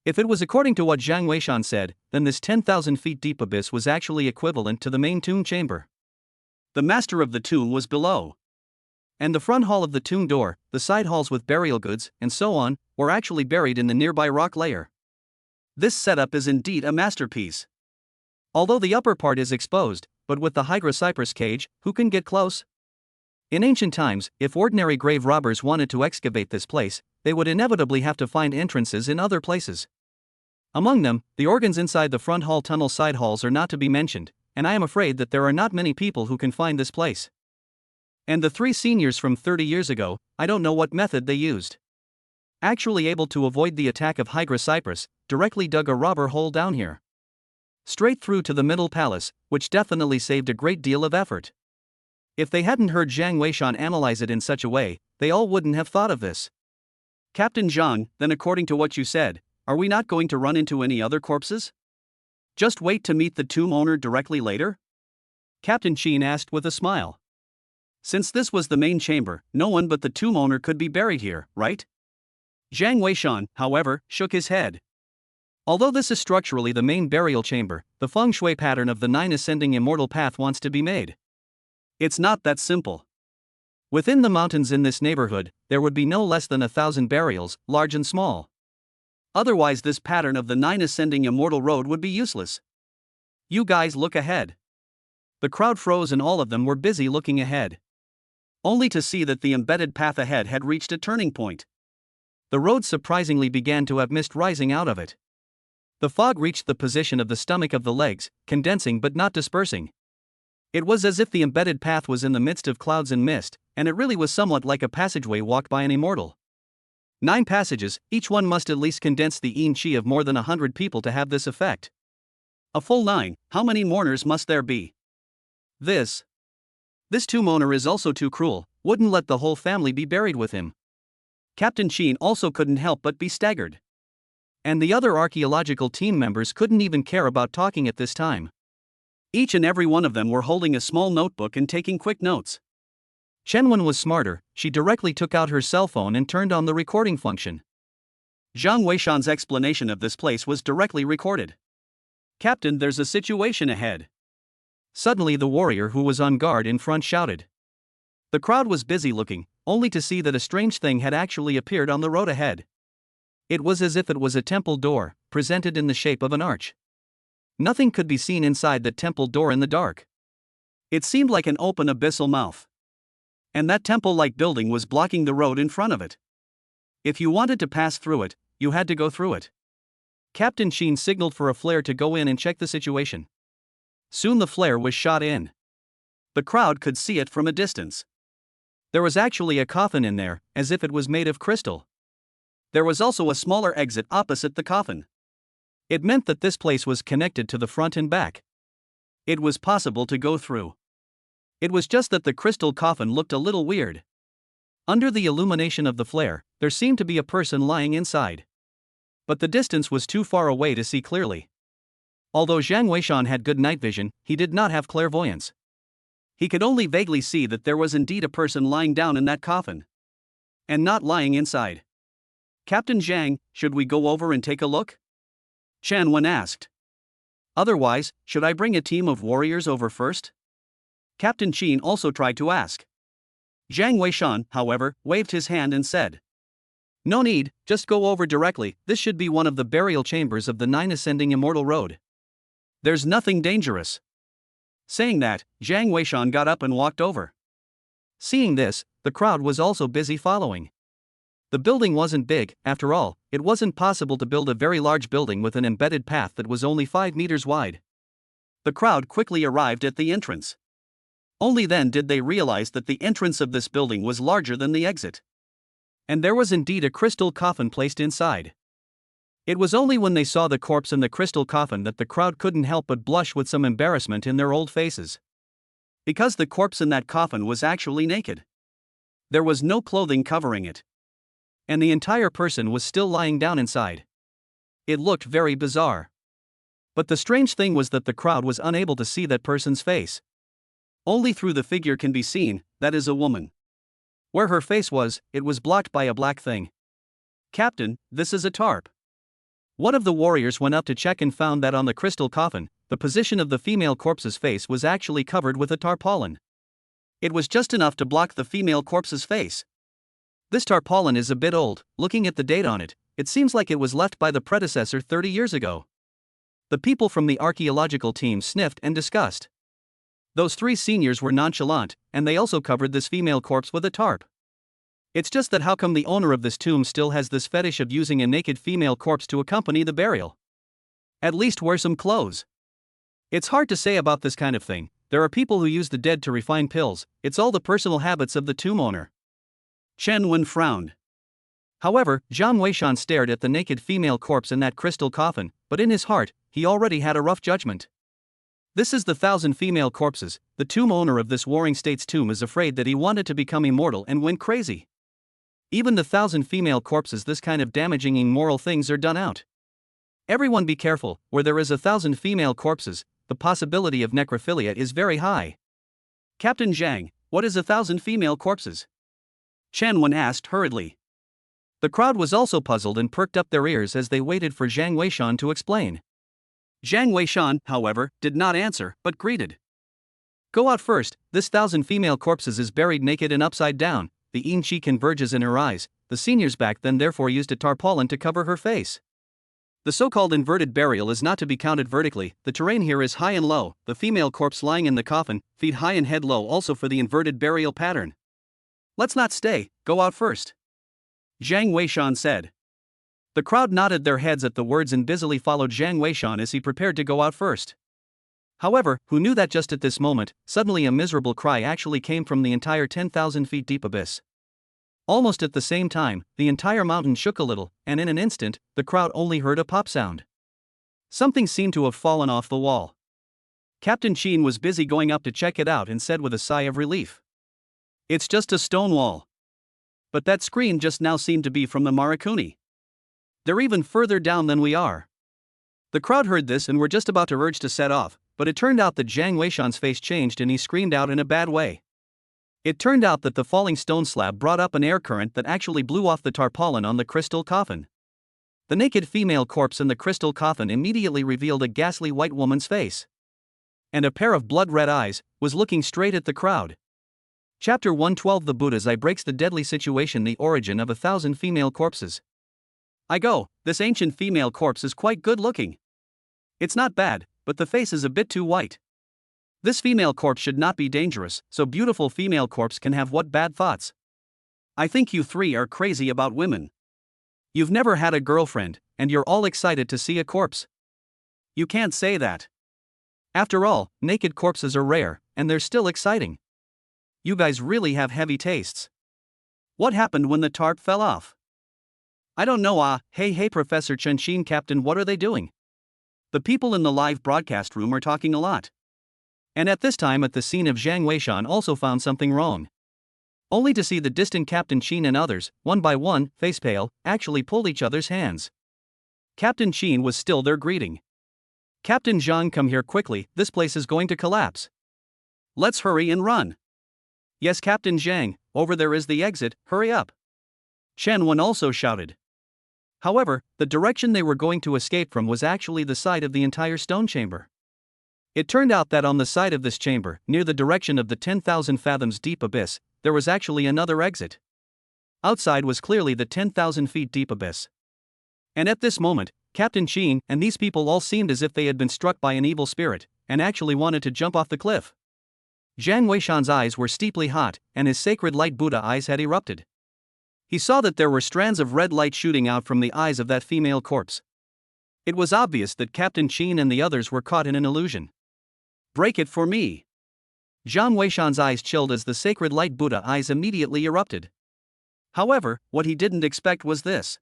If it was according to what Zhang Weishan said, then this 10,000 feet deep abyss was actually equivalent to the main tomb chamber. The master of the tomb was below. And the front hall of the tomb door, the side halls with burial goods, and so on, were actually buried in the nearby rock layer. This setup is indeed a masterpiece. Although the upper part is exposed, but with the Hydra cypress cage, who can get close? In ancient times, if ordinary grave robbers wanted to excavate this place, they would inevitably have to find entrances in other places. Among them, the organs inside the front hall tunnel side halls are not to be mentioned, and I am afraid that there are not many people who can find this place. And the 3 seniors from 30 years ago, I don't know what method they used. Actually able to avoid the attack of Hydra cypress, directly dug a robber hole down here. Straight through to the middle palace, which definitely saved a great deal of effort. If they hadn't heard Zhang Weishan analyze it in such a way, they all wouldn't have thought of this. Captain Jeang, then according to what you said, are we not going to run into any other corpses? Just wait to meet the tomb owner directly later? Captain Chen asked with a smile. Since this was the main chamber, no one but the tomb owner could be buried here, right? Zhang Weishan, however, shook his head. Although this is structurally the main burial chamber, the feng shui pattern of the 9 ascending immortal path wants to be made. It's not that simple. Within the mountains in this neighborhood, there would be no less than 1,000 burials, large and small. Otherwise this pattern of the 9 ascending immortal road would be useless. You guys look ahead. The crowd froze and all of them were busy looking ahead. Only to see that the embedded path ahead had reached a turning point. The road surprisingly began to have mist rising out of it. The fog reached the position of the stomach of the legs, condensing but not dispersing. It was as if the embedded path was in the midst of clouds and mist, and it really was somewhat like a passageway walked by an immortal. 9 passages, each one must at least condense the yin chi of more than 100 people to have this effect. A full 9, how many mourners must there be? This tomb owner is also too cruel, wouldn't let the whole family be buried with him. Captain Chen also couldn't help but be staggered. And the other archaeological team members couldn't even care about talking at this time. Each and every one of them were holding a small notebook and taking quick notes. Chen was smarter, she directly took out her cell phone and turned on the recording function. Zhang Weishan's explanation of this place was directly recorded. Captain, there's a situation ahead. Suddenly the warrior who was on guard in front shouted. The crowd was busy looking, only to see that a strange thing had actually appeared on the road ahead. It was as if it was a temple door, presented in the shape of an arch. Nothing could be seen inside the temple door in the dark. It seemed like an open abyssal mouth. And that temple-like building was blocking the road in front of it. If you wanted to pass through it, you had to go through it. Captain Chen signaled for a flare to go in and check the situation. Soon the flare was shot in. The crowd could see it from a distance. There was actually a coffin in there, as if it was made of crystal. There was also a smaller exit opposite the coffin. It meant that this place was connected to the front and back. It was possible to go through. It was just that the crystal coffin looked a little weird. Under the illumination of the flare, there seemed to be a person lying inside. But the distance was too far away to see clearly. Although Zhang Weishan had good night vision, he did not have clairvoyance. He could only vaguely see that there was indeed a person lying down in that coffin. And not lying inside. "Captain Jeang, should we go over and take a look?" Chen Wen asked. "Otherwise, should I bring a team of warriors over first?" Captain Qin also tried to ask. Zhang Weishan, however, waved his hand and said, "No need, just go over directly, this should be one of the burial chambers of the 9 ascending immortal road. There's nothing dangerous." Saying that, Zhang Weishan got up and walked over. Seeing this, the crowd was also busy following. The building wasn't big, after all, it wasn't possible to build a very large building with an embedded path that was only 5 meters wide. The crowd quickly arrived at the entrance. Only then did they realize that the entrance of this building was larger than the exit. And there was indeed a crystal coffin placed inside. It was only when they saw the corpse in the crystal coffin that the crowd couldn't help but blush with some embarrassment in their old faces. Because the corpse in that coffin was actually naked. There was no clothing covering it. And the entire person was still lying down inside. It looked very bizarre. But the strange thing was that the crowd was unable to see that person's face. Only through the figure can be seen, that is a woman. Where her face was, it was blocked by a black thing. "Captain, this is a tarp." One of the warriors went up to check and found that on the crystal coffin, the position of the female corpse's face was actually covered with a tarpaulin. It was just enough to block the female corpse's face. This tarpaulin is a bit old, looking at the date on it, it seems like it was left by the predecessor 30 years ago. The people from the archaeological team sniffed and discussed. Those 3 seniors were nonchalant, and they also covered this female corpse with a tarp. It's just that how come the owner of this tomb still has this fetish of using a naked female corpse to accompany the burial? At least wear some clothes. It's hard to say about this kind of thing. There are people who use the dead to refine pills, it's all the personal habits of the tomb owner. Chen Wen frowned. However, Zhang Weishan stared at the naked female corpse in that crystal coffin, but in his heart, he already had a rough judgment. This is the 1,000 female corpses. The tomb owner of this warring state's tomb is afraid that he wanted to become immortal and went crazy. Even the 1,000 female corpses, this kind of damaging immoral things are done out. Everyone be careful, where there is 1,000 female corpses, the possibility of necrophilia is very high. "Captain Zhang, what is 1,000 female corpses?" Chen Wen asked hurriedly. The crowd was also puzzled and perked up their ears as they waited for Zhang Weishan to explain. Zhang Weishan, however, did not answer, but greeted. "Go out first, this 1,000 female corpses is buried naked and upside down, the yin chi converges in her eyes, the seniors back then therefore used a tarpaulin to cover her face. The so-called inverted burial is not to be counted vertically, the terrain here is high and low, the female corpse lying in the coffin, feet high and head low also for the inverted burial pattern. Let's not stay, go out first," Zhang Weishan said. The crowd nodded their heads at the words and busily followed Zhang Weishan as he prepared to go out first. However, who knew that just at this moment, suddenly a miserable cry actually came from the entire 10,000 feet deep abyss. Almost at the same time, the entire mountain shook a little, and in an instant, the crowd only heard a pop sound. Something seemed to have fallen off the wall. Captain Qin was busy going up to check it out and said with a sigh of relief, "It's just a stone wall." But that scream just now seemed to be from the Marakuni. "They're even further down than we are." The crowd heard this and were just about to urge to set off, but it turned out that Zhang Weishan's face changed and he screamed out in a bad way. It turned out that the falling stone slab brought up an air current that actually blew off the tarpaulin on the crystal coffin. The naked female corpse in the crystal coffin immediately revealed a ghastly white woman's face. And a pair of blood-red eyes was looking straight at the crowd. Chapter 112 The Buddha's Eye breaks the deadly situation. The origin of 1,000 female corpses. I go, this ancient female corpse is quite good looking. It's not bad, but the face is a bit too white. This female corpse should not be dangerous, so beautiful female corpse can have what bad thoughts? I think you 3 are crazy about women. You've never had a girlfriend, and you're all excited to see a corpse. You can't say that. After all, naked corpses are rare, and they're still exciting. You guys really have heavy tastes. What happened when the tarp fell off? I don't know. Hey Professor Chen Xin, Captain, what are they doing? The people in the live broadcast room are talking a lot. And at this time at the scene of Zhang Weishan also found something wrong. Only to see the distant Captain Qin and others, one by one, face pale, actually pulled each other's hands. Captain Qin was still their greeting. Captain Jeang, come here quickly, this place is going to collapse. Let's hurry and run. Yes, Captain Jeang, over there is the exit, hurry up. Chen also shouted. However, the direction they were going to escape from was actually the side of the entire stone chamber. It turned out that on the side of this chamber, near the direction of the 10,000 fathoms deep abyss, there was actually another exit. Outside was clearly the 10,000 feet deep abyss. And at this moment, Captain Jeang and these people all seemed as if they had been struck by an evil spirit, and actually wanted to jump off the cliff. Jiang Weishan's eyes were steeply hot, and his sacred light Buddha eyes had erupted. He saw that there were strands of red light shooting out from the eyes of that female corpse. It was obvious that Captain Chen and the others were caught in an illusion. Break it for me. Jiang Weishan's eyes chilled as the sacred light Buddha eyes immediately erupted. However, what he didn't expect was this.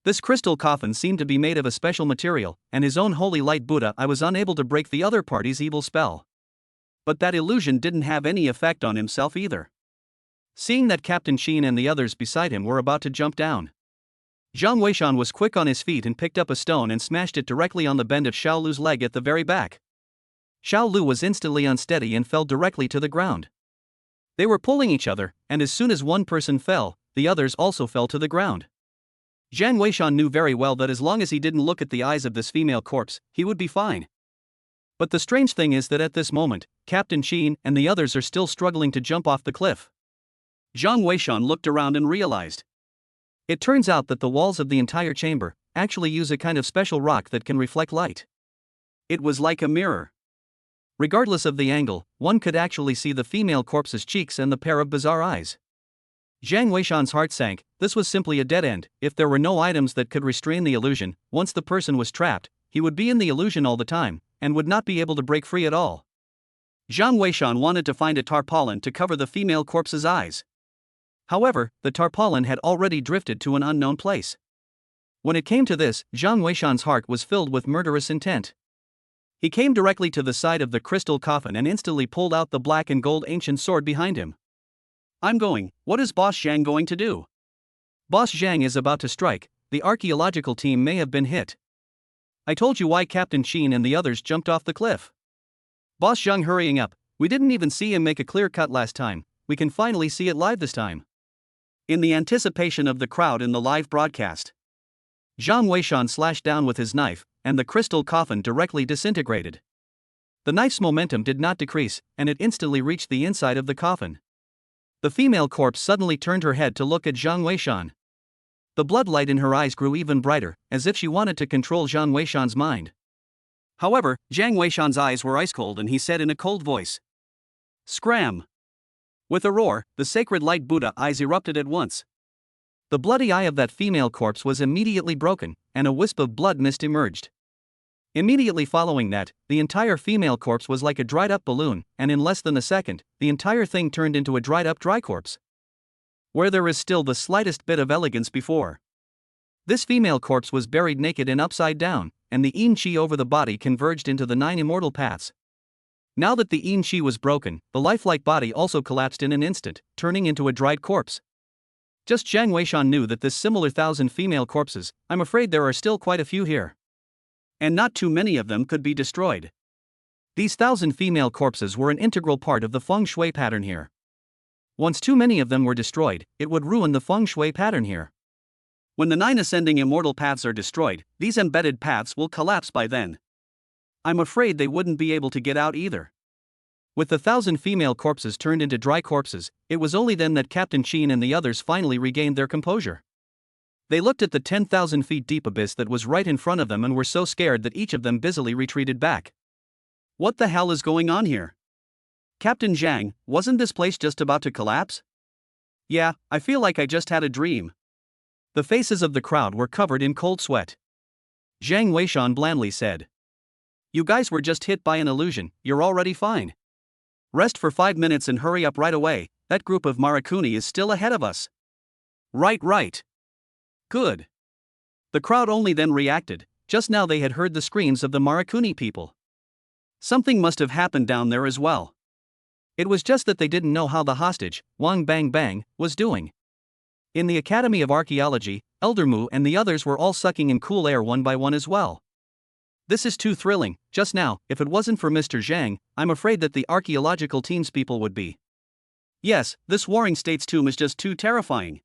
This crystal coffin seemed to be made of a special material, and his own holy light Buddha eye was unable to break the other party's evil spell. But that illusion didn't have any effect on himself either. Seeing that Captain Chen and the others beside him were about to jump down, Jiang Weishan was quick on his feet and picked up a stone and smashed it directly on the bend of Xiao Lu's leg at the very back. Xiao Lu was instantly unsteady and fell directly to the ground. They were pulling each other, and as soon as one person fell, the others also fell to the ground. Jiang Weishan knew very well that as long as he didn't look at the eyes of this female corpse, he would be fine. But the strange thing is that at this moment, Captain Chen and the others are still struggling to jump off the cliff. Jiang Weishan looked around and realized. It turns out that the walls of the entire chamber actually use a kind of special rock that can reflect light. It was like a mirror. Regardless of the angle, one could actually see the female corpse's cheeks and the pair of bizarre eyes. Jiang Weishan's heart sank. This was simply a dead end. If there were no items that could restrain the illusion, once the person was trapped, he would be in the illusion all the time, and would not be able to break free at all. Jiang Weishan wanted to find a tarpaulin to cover the female corpse's eyes. However, the tarpaulin had already drifted to an unknown place. When it came to this, Jiang Weishan's heart was filled with murderous intent. He came directly to the side of the crystal coffin and instantly pulled out the black and gold ancient sword behind him. I'm going. What is Boss Zhang going to do? Boss Zhang is about to strike. The archaeological team may have been hit. I told you why Captain Chen and the others jumped off the cliff. Boss Zhang hurrying up. We didn't even see him make a clear cut last time. We can finally see it live this time. In the anticipation of the crowd in the live broadcast, Jiang Weishan slashed down with his knife, and the crystal coffin directly disintegrated. The knife's momentum did not decrease, and it instantly reached the inside of the coffin. The female corpse suddenly turned her head to look at Jiang Weishan. The bloodlight in her eyes grew even brighter, as if she wanted to control Jiang Weishan's mind. However, Jiang Weishan's eyes were ice cold and he said in a cold voice, "Scram!" With a roar, the sacred light Buddha eyes erupted at once. The bloody eye of that female corpse was immediately broken, and a wisp of blood mist emerged. Immediately following that, the entire female corpse was like a dried-up balloon, and in less than a second, the entire thing turned into a dried-up dry corpse. Where there is still the slightest bit of elegance before. This female corpse was buried naked and upside down, and the yin chi over the body converged into the 9 immortal paths. Now that the yin chi was broken, the lifelike body also collapsed in an instant, turning into a dried corpse. Just Jiang Weishan knew that this similar 1,000 female corpses, I'm afraid there are still quite a few here. And not too many of them could be destroyed. These 1,000 female corpses were an integral part of the feng shui pattern here. Once too many of them were destroyed, it would ruin the feng shui pattern here. When the 9 ascending immortal paths are destroyed, these embedded paths will collapse by then. I'm afraid they wouldn't be able to get out either. With the 1,000 female corpses turned into dry corpses, it was only then that Captain Chen and the others finally regained their composure. They looked at the 10,000 feet deep abyss that was right in front of them and were so scared that each of them busily retreated back. What the hell is going on here? Captain Zhang, wasn't this place just about to collapse? Yeah, I feel like I just had a dream. The faces of the crowd were covered in cold sweat. Jiang Weishan blandly said, "You guys were just hit by an illusion, you're already fine. Rest for 5 minutes and hurry up right away, that group of Marakuni is still ahead of us." Right. Good. The crowd only then reacted. Just now they had heard the screams of the Marakuni people. Something must have happened down there as well. It was just that they didn't know how the hostage, Wang Bang Bang, was doing. In the Academy of Archaeology, Elder Mu and the others were all sucking in cool air one by one as well. This is too thrilling. Just now, if it wasn't for Mr. Jeang, I'm afraid that the archaeological team's people would be. Yes, this Warring States tomb is just too terrifying.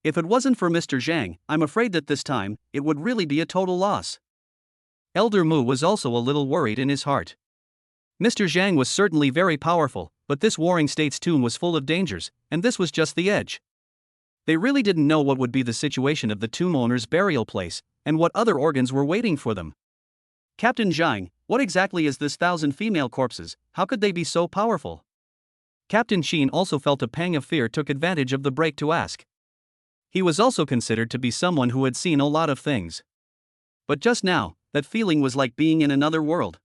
If it wasn't for Mr. Jeang, I'm afraid that this time, it would really be a total loss. Elder Mu was also a little worried in his heart. Mr. Jeang was certainly very powerful, but this Warring States tomb was full of dangers, and this was just the edge. They really didn't know what would be the situation of the tomb owner's burial place, and what other organs were waiting for them. Captain Jeang, what exactly is this 1,000 female corpses? How could they be so powerful? Captain Sheen also felt a pang of fear, took advantage of the break to ask. He was also considered to be someone who had seen a lot of things. But just now, that feeling was like being in another world.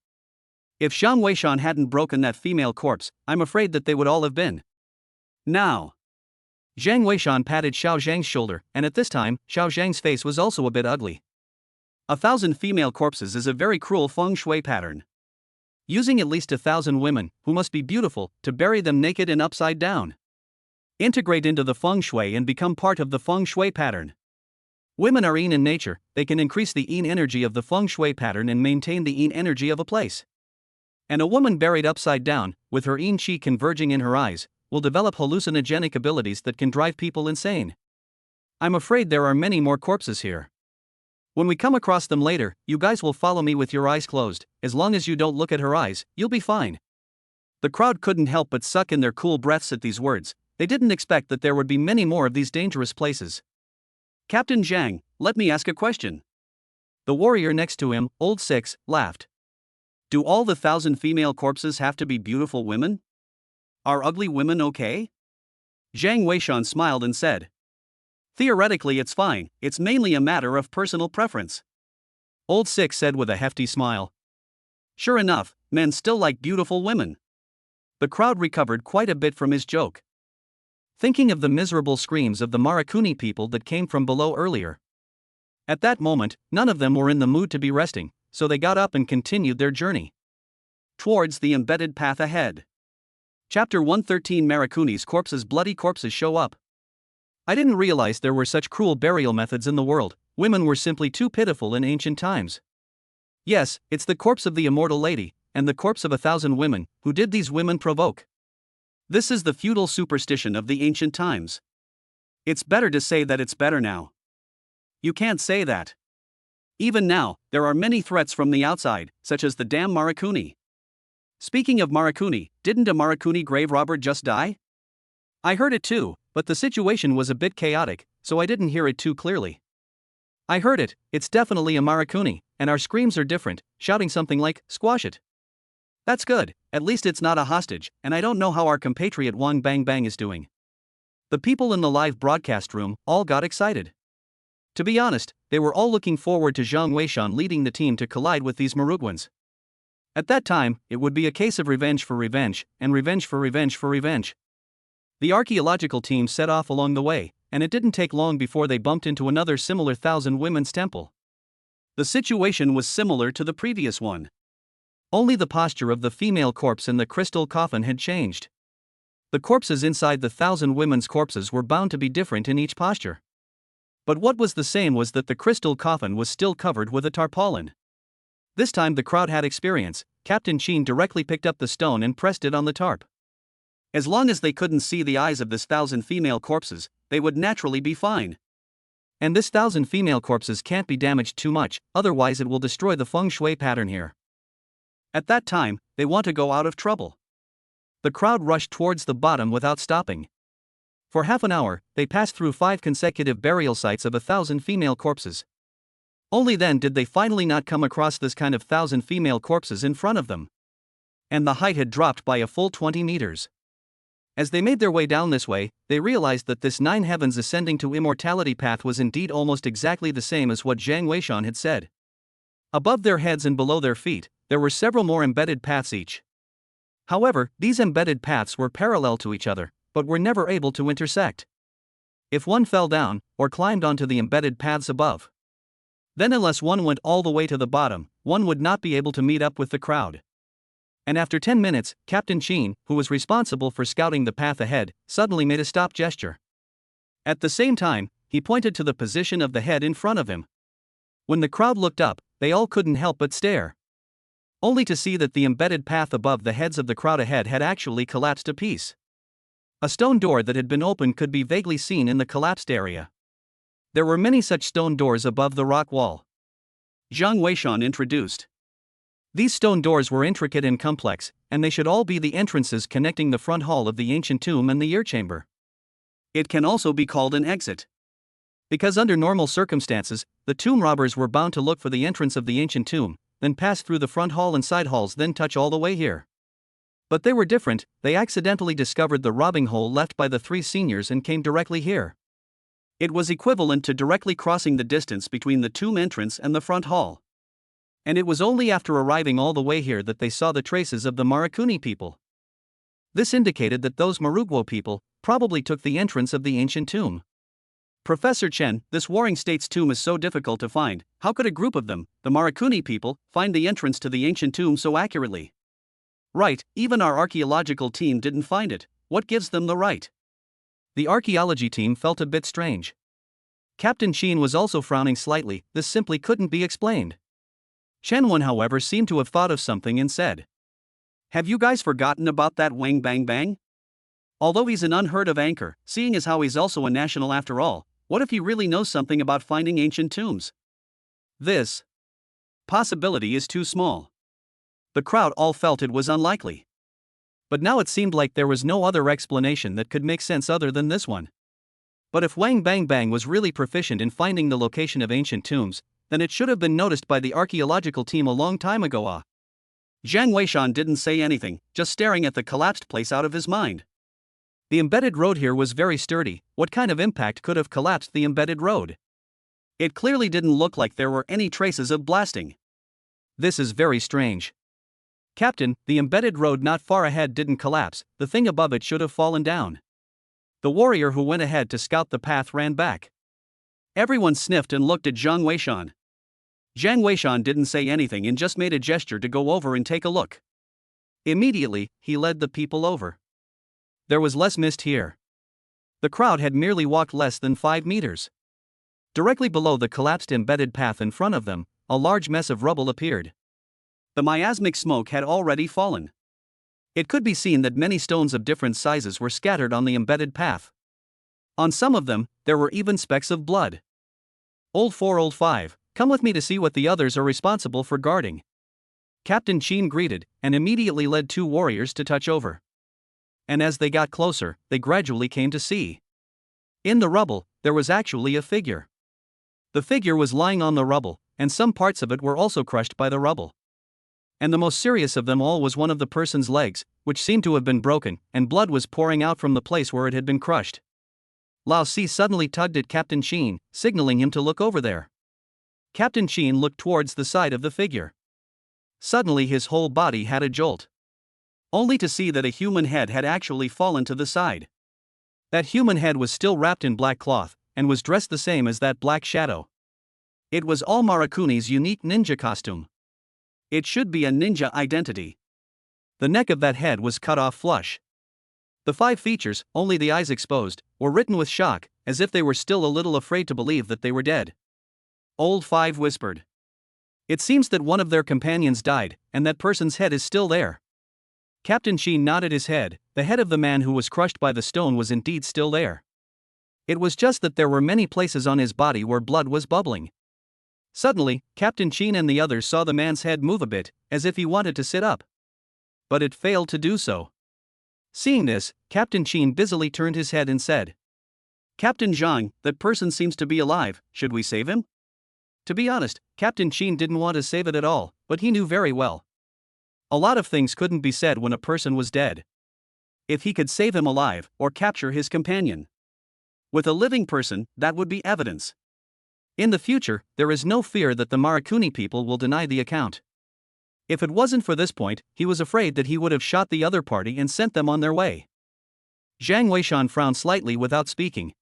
If Zhang Weishan hadn't broken that female corpse, I'm afraid that they would all have been. Now. Zhang Weishan patted Xiao Zhang's shoulder, and at this time, Xiao Zhang's face was also a bit ugly. 1,000 female corpses is a very cruel feng shui pattern. Using at least 1,000 women, who must be beautiful, to bury them naked and upside down. Integrate into the feng shui and become part of the feng shui pattern. Women are yin in nature, they can increase the yin energy of the feng shui pattern and maintain the yin energy of a place. And a woman buried upside down, with her yin qi converging in her eyes, will develop hallucinogenic abilities that can drive people insane. I'm afraid there are many more corpses here. When we come across them later, you guys will follow me with your eyes closed. As long as you don't look at her eyes, you'll be fine. The crowd couldn't help but suck in their cool breaths at these words. They didn't expect that there would be many more of these dangerous places. Captain Jeang, let me ask a question. The warrior next to him, Old Six, laughed. Do all the 1,000 female corpses have to be beautiful women? Are ugly women okay? Zhang Weishan smiled and said. Theoretically it's fine, it's mainly a matter of personal preference. Old Six said with a hefty smile. Sure enough, men still like beautiful women. The crowd recovered quite a bit from his joke. Thinking of the miserable screams of the Marakuni people that came from below earlier. At that moment, none of them were in the mood to be resting, so they got up and continued their journey towards the embedded path ahead. Chapter 113. Marakuni's corpses. Bloody corpses show up. I didn't realize there were such cruel burial methods in the world. Women were simply too pitiful in ancient times. Yes, it's the corpse of the immortal lady, and the corpse of 1,000 women. Who did these women provoke? This is the feudal superstition of the ancient times. It's better to say that it's better now. You can't say that. Even now, there are many threats from the outside, such as the damn Marakuni. Speaking of Marakuni, didn't a Marakuni grave robber just die? I heard it too, but the situation was a bit chaotic, so I didn't hear it too clearly. I heard it, it's definitely a Marakuni, and our screams are different, shouting something like, squash it. That's good, at least it's not a hostage, and I don't know how our compatriot Wang Bang Bang is doing. The people in the live broadcast room all got excited. To be honest, they were all looking forward to Zhang Weishan leading the team to collide with these Maruguans. At that time, it would be a case of revenge for revenge, and revenge for revenge for revenge. The archaeological team set off along the way, and it didn't take long before they bumped into another similar 1,000 women's temple. The situation was similar to the previous one. Only the posture of the female corpse in the crystal coffin had changed. The corpses inside the 1,000 women's corpses were bound to be different in each posture. But what was the same was that the crystal coffin was still covered with a tarpaulin. This time the crowd had experience. Captain Sheen directly picked up the stone and pressed it on the tarp. As long as they couldn't see the eyes of this 1,000 female corpses, they would naturally be fine. And this 1,000 female corpses can't be damaged too much, otherwise it will destroy the feng shui pattern here. At that time, they want to go out of trouble. The crowd rushed towards the bottom without stopping. For half an hour, they passed through 5 consecutive burial sites of 1,000 female corpses. Only then did they finally not come across this kind of 1,000 female corpses in front of them. And the height had dropped by a full 20 meters. As they made their way down this way, they realized that this 9 heavens ascending to immortality path was indeed almost exactly the same as what Zhang Weishan had said. Above their heads and below their feet, there were several more embedded paths each. However, these embedded paths were parallel to each other, but were never able to intersect. If one fell down, or climbed onto the embedded paths above, then unless one went all the way to the bottom, one would not be able to meet up with the crowd. And after 10 minutes, Captain Sheen, who was responsible for scouting the path ahead, suddenly made a stop gesture. At the same time, he pointed to the position of the head in front of him. When the crowd looked up, they all couldn't help but stare. Only to see that the embedded path above the heads of the crowd ahead had actually collapsed to piece. A stone door that had been opened could be vaguely seen in the collapsed area. There were many such stone doors above the rock wall. Jeang Weishan introduced. These stone doors were intricate and complex, and they should all be the entrances connecting the front hall of the ancient tomb and the ear chamber. It can also be called an exit. Because under normal circumstances, the tomb robbers were bound to look for the entrance of the ancient tomb, then pass through the front hall and side halls, then touch all the way here. But they were different. They accidentally discovered the robbing hole left by the three seniors and came directly here. It was equivalent to directly crossing the distance between the tomb entrance and the front hall. And it was only after arriving all the way here that they saw the traces of the Marakuni people. This indicated that those Marugwo people probably took the entrance of the ancient tomb. Professor Chen, this Warring States tomb is so difficult to find. How could a group of them, the Marakuni people, find the entrance to the ancient tomb so accurately? Right, even our archaeological team didn't find it. What gives them the right? The archaeology team felt a bit strange. Captain Chen was also frowning slightly. This simply couldn't be explained. Chen Wen, however, seemed to have thought of something and said, "Have you guys forgotten about that Wang Bang Bang? Although he's an unheard of anchor, seeing as how he's also a national after all, what if he really knows something about finding ancient tombs? This possibility is too small." The crowd all felt it was unlikely. But now it seemed like there was no other explanation that could make sense other than this one. But if Wang Bang Bang was really proficient in finding the location of ancient tombs, then it should have been noticed by the archaeological team a long time ago. Jeang Weishan didn't say anything, just staring at the collapsed place out of his mind. The embedded road here was very sturdy. What kind of impact could have collapsed the embedded road? It clearly didn't look like there were any traces of blasting. This is very strange. Captain, the embedded road not far ahead didn't collapse. The thing above it should have fallen down. The warrior who went ahead to scout the path ran back. Everyone sniffed and looked at Jeang Weishan. Jeang Weishan didn't say anything and just made a gesture to go over and take a look. Immediately, he led the people over. There was less mist here. The crowd had merely walked less than 5 meters. Directly below the collapsed embedded path in front of them, a large mess of rubble appeared. The miasmic smoke had already fallen. It could be seen that many stones of different sizes were scattered on the embedded path. On some of them, there were even specks of blood. Old 4, Old 5, come with me to see what the others are responsible for guarding. Captain Chen greeted, and immediately led 2 warriors to touch over. And as they got closer, they gradually came to see. In the rubble, there was actually a figure. The figure was lying on the rubble, and some parts of it were also crushed by the rubble. And the most serious of them all was one of the person's legs, which seemed to have been broken, and blood was pouring out from the place where it had been crushed. Lao Si suddenly tugged at Captain Chen, signaling him to look over there. Captain Chen looked towards the side of the figure. Suddenly his whole body had a jolt. Only to see that a human head had actually fallen to the side. That human head was still wrapped in black cloth, and was dressed the same as that black shadow. It was all Marakuni's unique ninja costume. It should be a ninja identity. The neck of that head was cut off flush. The 5 features, only the eyes exposed, were written with shock, as if they were still a little afraid to believe that they were dead. Old 5 whispered. It seems that one of their companions died, and that person's head is still there. Captain Chen nodded his head. The head of the man who was crushed by the stone was indeed still there. It was just that there were many places on his body where blood was bubbling. Suddenly, Captain Chen and the others saw the man's head move a bit, as if he wanted to sit up. But it failed to do so. Seeing this, Captain Chen busily turned his head and said, "Captain Jeang, that person seems to be alive. Should we save him?" To be honest, Captain Chen didn't want to save it at all, but he knew very well. A lot of things couldn't be said when a person was dead. If he could save him alive, or capture his companion. With a living person, that would be evidence. In the future, there is no fear that the Marakuni people will deny the account. If it wasn't for this point, he was afraid that he would have shot the other party and sent them on their way. Jeang Weishan frowned slightly without speaking.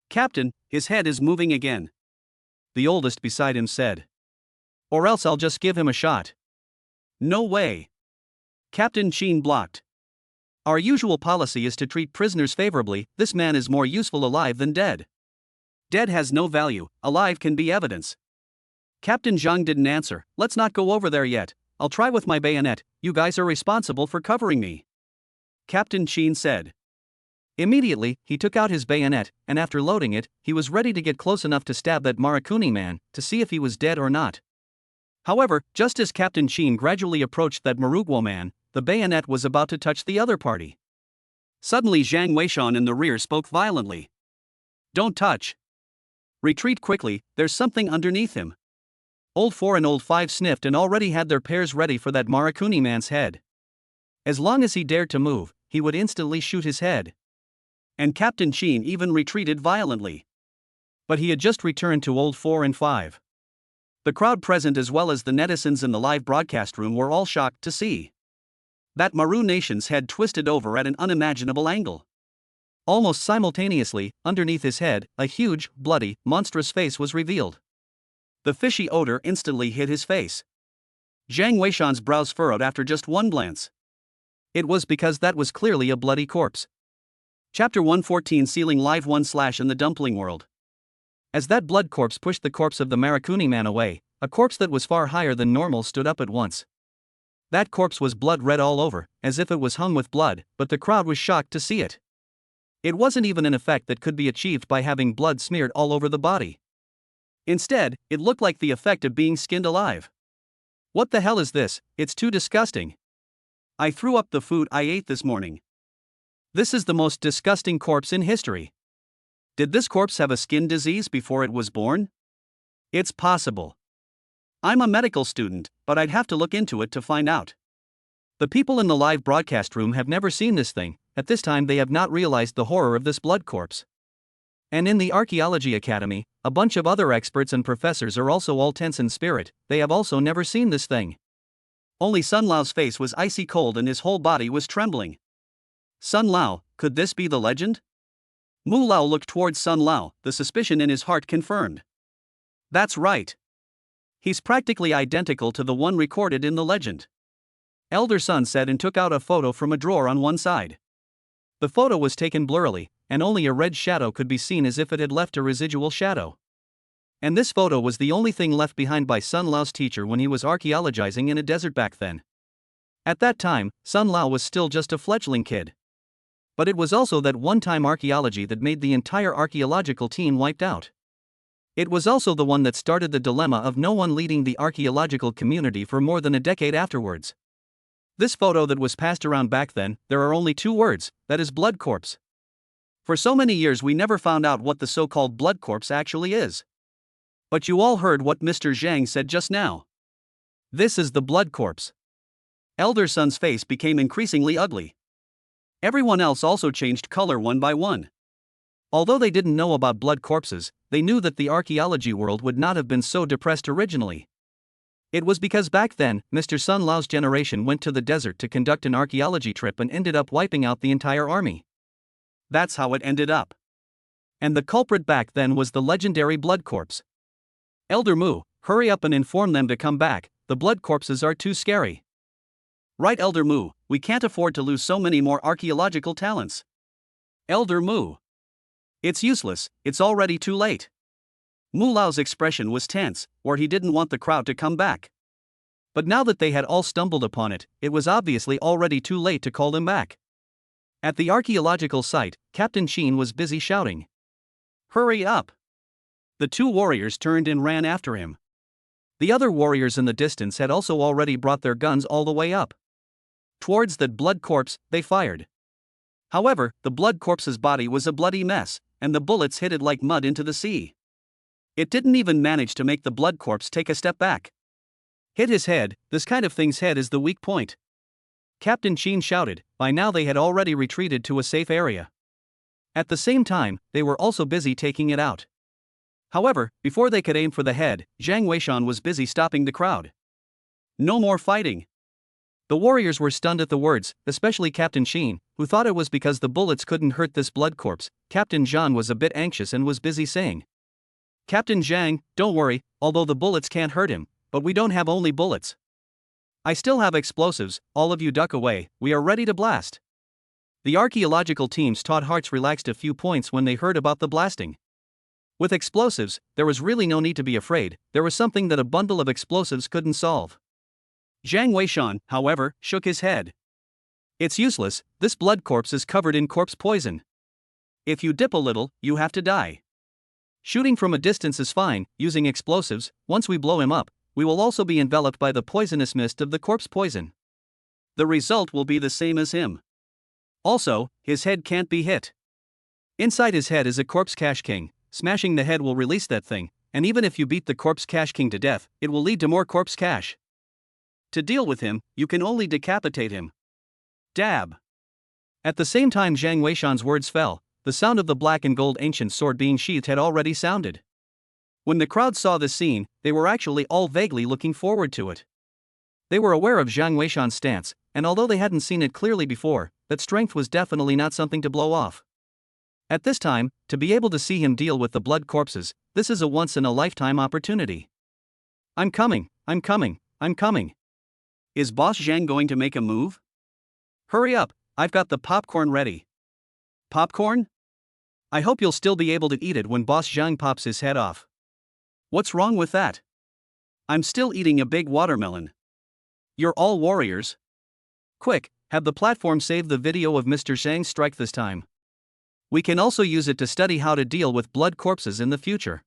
"Captain, his head is moving again," the oldest beside him said. "Or else I'll just give him a shot." "No way." Captain Chen blocked. "Our usual policy is to treat prisoners favorably. This man is more useful alive than dead." "Dead has no value, alive can be evidence." Captain Jeang didn't answer. Let's not go over there yet. I'll try with my bayonet, you guys are responsible for covering me. Captain Chen said. Immediately, he took out his bayonet, and after loading it, he was ready to get close enough to stab that Marakuni man, to see if he was dead or not. However, just as Captain Chen gradually approached that Marugwo man, the bayonet was about to touch the other party. Suddenly Zhang Weishan in the rear spoke violently. Don't touch. Retreat quickly, there's something underneath him. Old 4 and Old 5 sniffed and already had their pairs ready for that Marakuni man's head. As long as he dared to move, he would instantly shoot his head. And Captain Chen even retreated violently. But he had just returned to Old 4 and 5. The crowd present as well as the netizens in the live broadcast room were all shocked to see that Maru Nation's head twisted over at an unimaginable angle. Almost simultaneously, underneath his head, a huge, bloody, monstrous face was revealed. The fishy odor instantly hit his face. Zhang Weishan's brows furrowed after just one glance. It was because that was clearly a bloody corpse. Chapter 114 Sealing Live 1/ in the Dumpling World. As that blood corpse pushed the corpse of the Marakuni man away, a corpse that was far higher than normal stood up at once. That corpse was blood red all over, as if it was hung with blood, but the crowd was shocked to see it. It wasn't even an effect that could be achieved by having blood smeared all over the body. Instead, it looked like the effect of being skinned alive. What the hell is this? It's too disgusting. I threw up the food I ate this morning. This is the most disgusting corpse in history. Did this corpse have a skin disease before it was born? It's possible. I'm a medical student, but I'd have to look into it to find out. The people in the live broadcast room have never seen this thing. At this time they have not realized the horror of this blood corpse. And in the Archaeology Academy, a bunch of other experts and professors are also all tense in spirit, they have also never seen this thing. Only Sun Lao's face was icy cold and his whole body was trembling. Sun Lao, could this be the legend? Mu Lao looked towards Sun Lao, the suspicion in his heart confirmed. That's right. He's practically identical to the one recorded in the legend. Elder Sun said and took out a photo from a drawer on one side. The photo was taken blurrily, and only a red shadow could be seen as if it had left a residual shadow. And this photo was the only thing left behind by Sun Lao's teacher when he was archaeologizing in a desert back then. At that time, Sun Lao was still just a fledgling kid. But it was also that one-time archaeology that made the entire archaeological team wiped out. It was also the one that started the dilemma of no one leading the archaeological community for more than a decade afterwards. This photo that was passed around back then, there are only 2 words, that is blood corpse. For so many years we never found out what the so-called blood corpse actually is. But you all heard what Mr. Zhang said just now. This is the blood corpse. Elder Sun's face became increasingly ugly. Everyone else also changed color one by one. Although they didn't know about blood corpses, they knew that the archaeology world would not have been so depressed originally. It was because back then, Mr. Sun Lao's generation went to the desert to conduct an archaeology trip and ended up wiping out the entire army. That's how it ended up. And the culprit back then was the legendary blood corpse. Elder Mu, hurry up and inform them to come back, the blood corpses are too scary. Right, Elder Mu, we can't afford to lose so many more archaeological talents. Elder Mu. It's useless, it's already too late. Mu Lao's expression was tense, or he didn't want the crowd to come back. But now that they had all stumbled upon it, it was obviously already too late to call them back. At the archaeological site, Captain Chen was busy shouting. Hurry up! The 2 warriors turned and ran after him. The other warriors in the distance had also already brought their guns all the way up. Towards that blood corpse, they fired. However, the blood corpse's body was a bloody mess, and the bullets hit it like mud into the sea. It didn't even manage to make the blood corpse take a step back. Hit his head, this kind of thing's head is the weak point. Captain Chen shouted, by now they had already retreated to a safe area. At the same time, they were also busy taking it out. However, before they could aim for the head, Zhang Weishan was busy stopping the crowd. No more fighting. The warriors were stunned at the words, especially Captain Chen, who thought it was because the bullets couldn't hurt this blood corpse. Captain Jeang was a bit anxious and was busy saying, Captain Jeang, don't worry, although the bullets can't hurt him, but we don't have only bullets. I still have explosives, all of you duck away, we are ready to blast. The archaeological team's taut hearts relaxed a few points when they heard about the blasting. With explosives, there was really no need to be afraid, there was something that a bundle of explosives couldn't solve. Jiang Weishan, however, shook his head. It's useless, this blood corpse is covered in corpse poison. If you dip a little, you have to die. Shooting from a distance is fine, using explosives, once we blow him up, we will also be enveloped by the poisonous mist of the corpse poison. The result will be the same as him. Also, his head can't be hit. Inside his head is a corpse cash king, smashing the head will release that thing, and even if you beat the corpse cash king to death, it will lead to more corpse cash. To deal with him, you can only decapitate him. Dab. At the same time Jiang Weishan's words fell, the sound of the black and gold ancient sword being sheathed had already sounded. When the crowd saw this scene, they were actually all vaguely looking forward to it. They were aware of Jiang Weishan's stance, and although they hadn't seen it clearly before, that strength was definitely not something to blow off. At this time, to be able to see him deal with the blood corpses, this is a once-in-a-lifetime opportunity. I'm coming. Is Boss Zhang going to make a move? Hurry up, I've got the popcorn ready. Popcorn? I hope you'll still be able to eat it when Boss Zhang pops his head off. What's wrong with that? I'm still eating a big watermelon. You're all warriors. Quick, have the platform save the video of Mr. Zhang's strike this time. We can also use it to study how to deal with blood corpses in the future.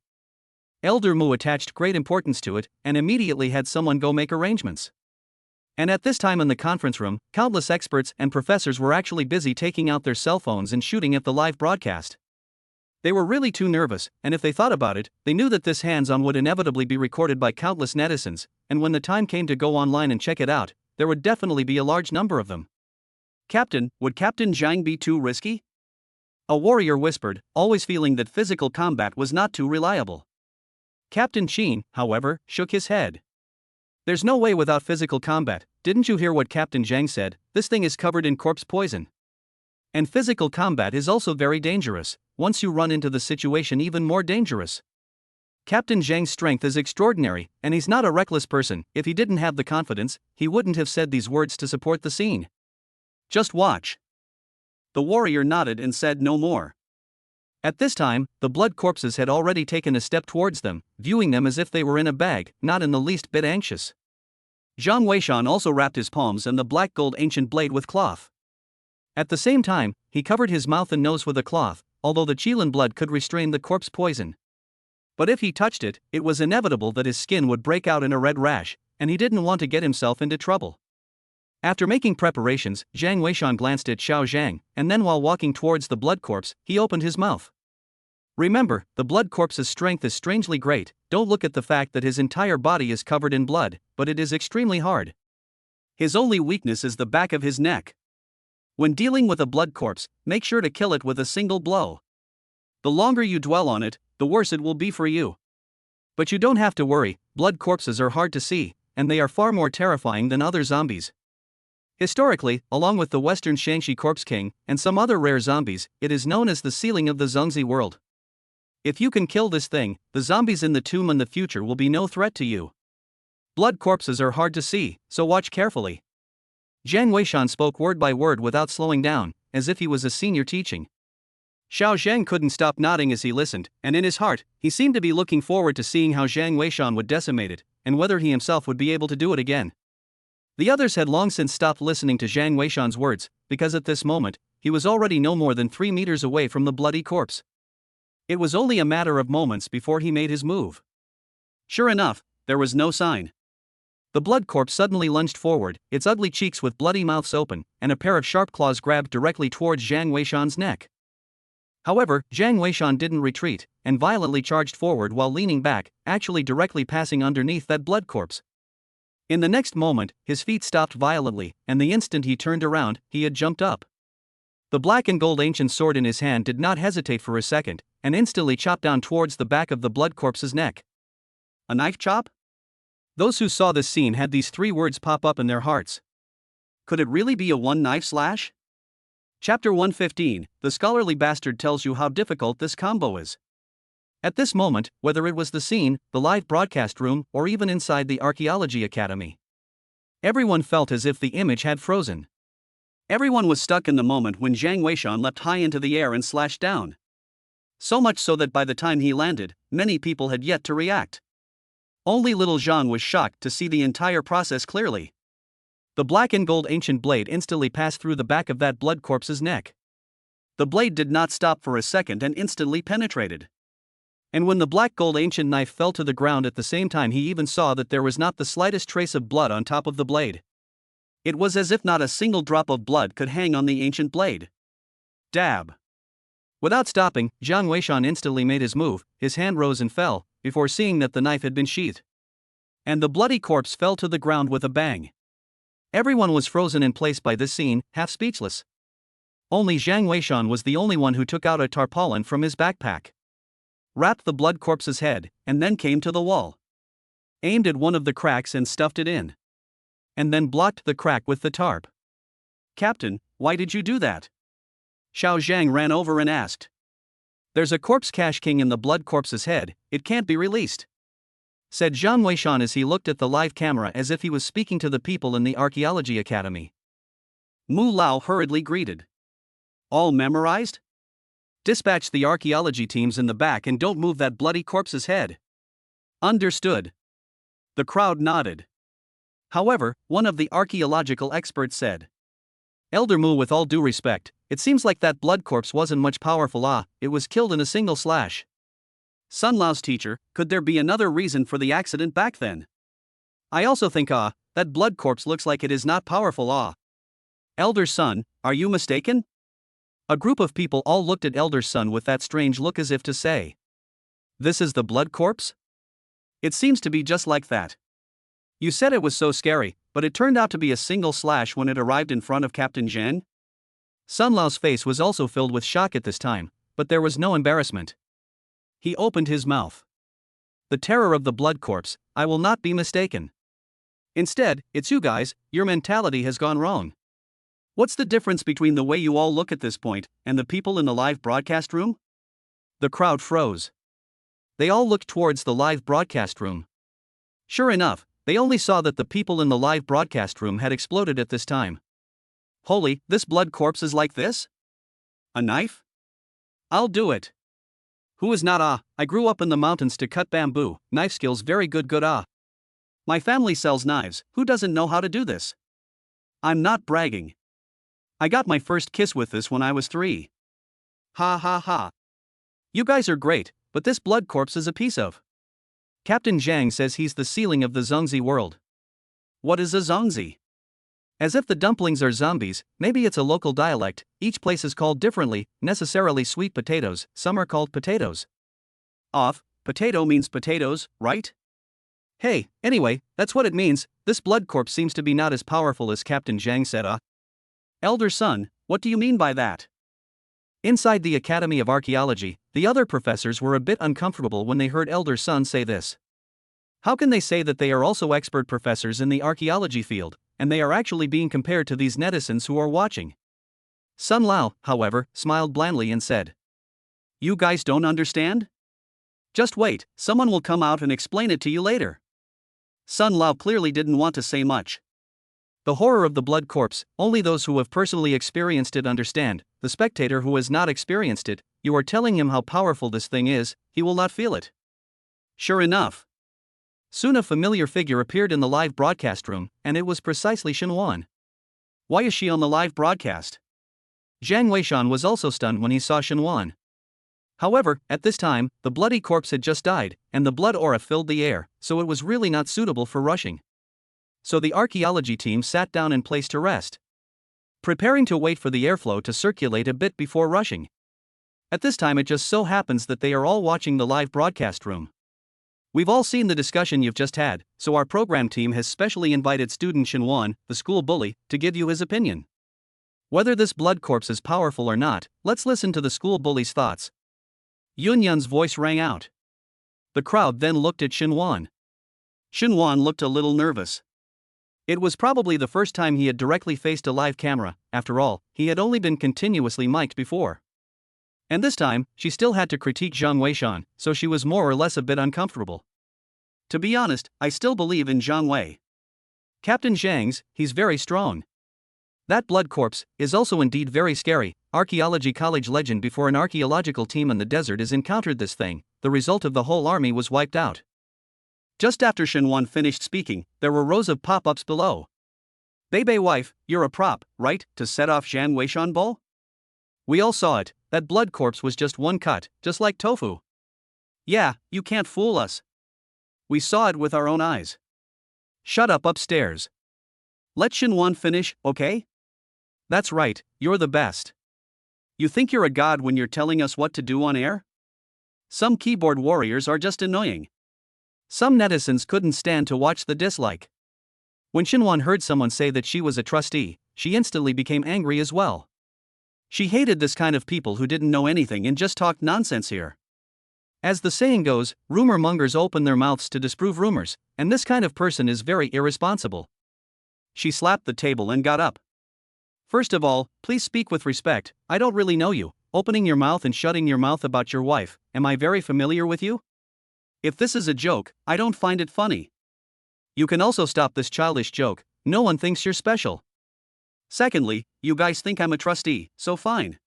Elder Mu attached great importance to it, and immediately had someone go make arrangements. And at this time in the conference room, countless experts and professors were actually busy taking out their cell phones and shooting at the live broadcast. They were really too nervous, and if they thought about it, they knew that this hands-on would inevitably be recorded by countless netizens, and when the time came to go online and check it out, there would definitely be a large number of them. Captain, would Captain Jiang be too risky? A warrior whispered, always feeling that physical combat was not too reliable. Captain Chen, however, shook his head. There's no way without physical combat, didn't you hear what Captain Jiang said? This thing is covered in corpse poison. And physical combat is also very dangerous, once you run into the situation even more dangerous. Captain Jiang's strength is extraordinary, and he's not a reckless person. If he didn't have the confidence, he wouldn't have said these words to support the scene. Just watch. The warrior nodded and said no more. At this time, the blood corpses had already taken a step towards them, viewing them as if they were in a bag, not in the least bit anxious. Jiang Weishan also wrapped his palms and the black gold ancient blade with cloth. At the same time, he covered his mouth and nose with a cloth, although the Qilin blood could restrain the corpse poison. But if he touched it, it was inevitable that his skin would break out in a red rash, and he didn't want to get himself into trouble. After making preparations, Jiang Weishan glanced at Xiao Zhang, and then while walking towards the blood corpse, he opened his mouth. Remember, the blood corpse's strength is strangely great, don't look at the fact that his entire body is covered in blood, but it is extremely hard. His only weakness is the back of his neck. When dealing with a blood corpse, make sure to kill it with a single blow. The longer you dwell on it, the worse it will be for you. But you don't have to worry, blood corpses are hard to see, and they are far more terrifying than other zombies. Historically, along with the Western Shangxi Corpse King, and some other rare zombies, it is known as the ceiling of the Zhongzi world. If you can kill this thing, the zombies in the tomb in the future will be no threat to you. Blood corpses are hard to see, so watch carefully. Jiang Weishan spoke word by word without slowing down, as if he was a senior teaching. Xiao Zhang couldn't stop nodding as he listened, and in his heart, he seemed to be looking forward to seeing how Jiang Weishan would decimate it, and whether he himself would be able to do it again. The others had long since stopped listening to Jiang Weishan's words, because at this moment, he was already no more than 3 meters away from the bloody corpse. It was only a matter of moments before he made his move. Sure enough, there was no sign. The blood corpse suddenly lunged forward, its ugly cheeks with bloody mouths open, and a pair of sharp claws grabbed directly towards Jiang Weishan's neck. However, Jiang Weishan didn't retreat, and violently charged forward while leaning back, actually directly passing underneath that blood corpse. In the next moment, his feet stopped violently, and the instant he turned around, he had jumped up. The black and gold ancient sword in his hand did not hesitate for a second, and instantly chopped down towards the back of the blood corpse's neck. A knife chop? Those who saw this scene had these 3 words pop up in their hearts. Could it really be a one-knife slash? Chapter 115, The Scholarly Bastard tells you how difficult this combo is. At this moment, whether it was the scene, the live broadcast room, or even inside the Archaeology Academy, everyone felt as if the image had frozen. Everyone was stuck in the moment when Jiang Weishan leapt high into the air and slashed down. So much so that by the time he landed, many people had yet to react. Only little Jeang was shocked to see the entire process clearly. The black and gold ancient blade instantly passed through the back of that blood corpse's neck. The blade did not stop for a second and instantly penetrated. And when the black gold ancient knife fell to the ground at the same time, he even saw that there was not the slightest trace of blood on top of the blade. It was as if not a single drop of blood could hang on the ancient blade. Dab. Without stopping, Jiang Weishan instantly made his move. His hand rose and fell, before seeing that the knife had been sheathed. And the bloody corpse fell to the ground with a bang. Everyone was frozen in place by this scene, half speechless. Only Jiang Weishan was the only one who took out a tarpaulin from his backpack, wrapped the blood corpse's head, and then came to the wall, aimed at one of the cracks and stuffed it in, and then blocked the crack with the tarp. "Captain, why did you do that?" Xiao Zhang ran over and asked. "There's a corpse cache king in the blood corpse's head, it can't be released," said Jiang Weishan as he looked at the live camera as if he was speaking to the people in the Archaeology Academy. Mu Lao hurriedly greeted. "All memorized? Dispatch the archaeology teams in the back and don't move that bloody corpse's head." "Understood." The crowd nodded. However, one of the archaeological experts said, "Elder Mu, with all due respect, it seems like that blood corpse wasn't much powerful. It was killed in a single slash." Sun Lao's teacher, "Could there be another reason for the accident back then? I also think that blood corpse looks like it is not powerful. Elder Sun, are you mistaken?" A group of people all looked at Elder Sun with that strange look as if to say, "This is the blood corpse? It seems to be just like that. You said it was so scary, but it turned out to be a single slash when it arrived in front of Captain Jeang." Sun Lao's face was also filled with shock at this time, but there was no embarrassment. He opened his mouth. "The terror of the blood corpse, I will not be mistaken. Instead, it's you guys, your mentality has gone wrong. What's the difference between the way you all look at this point and the people in the live broadcast room?" The crowd froze. They all looked towards the live broadcast room. Sure enough, they only saw that the people in the live broadcast room had exploded at this time. "Holy, this blood corpse is like this? A knife? I'll do it. Who is not? I grew up in the mountains to cut bamboo, knife skills very good. My family sells knives, who doesn't know how to do this? I'm not bragging. I got my first kiss with this when I was 3. Ha ha ha. You guys are great, but this blood corpse is a piece of." Captain Jeang says he's the ceiling of the Zongzi world. What is a Zongzi? As if the dumplings are zombies, maybe it's a local dialect, each place is called differently, necessarily sweet potatoes, some are called potatoes. Potato means potatoes, right? Hey, anyway, that's what it means. This blood corpse seems to be not as powerful as Captain Jeang said. Elder Sun, what do you mean by that? Inside the Academy of Archaeology, the other professors were a bit uncomfortable when they heard Elder Sun say this. How can they say that they are also expert professors in the archaeology field, and they are actually being compared to these netizens who are watching? Sun Lao, however, smiled blandly and said, "You guys don't understand? Just wait, someone will come out and explain it to you later." Sun Lao clearly didn't want to say much. The horror of the blood corpse, only those who have personally experienced it understand. The spectator who has not experienced it, you are telling him how powerful this thing is, he will not feel it. Sure enough, soon a familiar figure appeared in the live broadcast room, and it was precisely Shenwan. Why is she on the live broadcast? Jiang Weishan was also stunned when he saw Shenwan. However, at this time, the bloody corpse had just died, and the blood aura filled the air, so it was really not suitable for rushing. So the archaeology team sat down in place to rest, preparing to wait for the airflow to circulate a bit before rushing. At this time, it just so happens that they are all watching the live broadcast room. We've all seen the discussion you've just had, so our program team has specially invited student Shenwan, the school bully, to give you his opinion. Whether this blood corpse is powerful or not, let's listen to the school bully's thoughts. Yunyun's voice rang out. The crowd then looked at Shenwan. Shenwan looked a little nervous. It was probably the first time he had directly faced a live camera. After all, he had only been continuously mic'd before. And this time, she still had to critique Jiang Weishan, so she was more or less a bit uncomfortable. To be honest, I still believe in Jiang Wei. Captain Zhang's, he's very strong. That blood corpse is also indeed very scary. archaeology college legend. Before an archaeological team in the desert is encountered this thing, the result of the whole army was wiped out. Just after Shenwan finished speaking, there were rows of pop-ups below. Bebe wife, you're a prop, right, to set off Jiang Weishan Bowl? We all saw it, that blood corpse was just one cut, just like tofu. Yeah, you can't fool us. We saw it with our own eyes. Shut up upstairs. Let Shenwan finish, okay? That's right, you're the best. You think you're a god when you're telling us what to do on air? Some keyboard warriors are just annoying. Some netizens couldn't stand to watch the dislike. When Shenwan heard someone say that she was a trustee, she instantly became angry as well. She hated this kind of people who didn't know anything and just talked nonsense here. As the saying goes, rumor mongers open their mouths to disprove rumors, and this kind of person is very irresponsible. She slapped the table and got up. First of all, please speak with respect, I don't really know you. Opening your mouth and shutting your mouth about your wife, am I very familiar with you? If this is a joke, I don't find it funny. You can also stop this childish joke, no one thinks you're special. Secondly, you guys think I'm a trustee, so fine.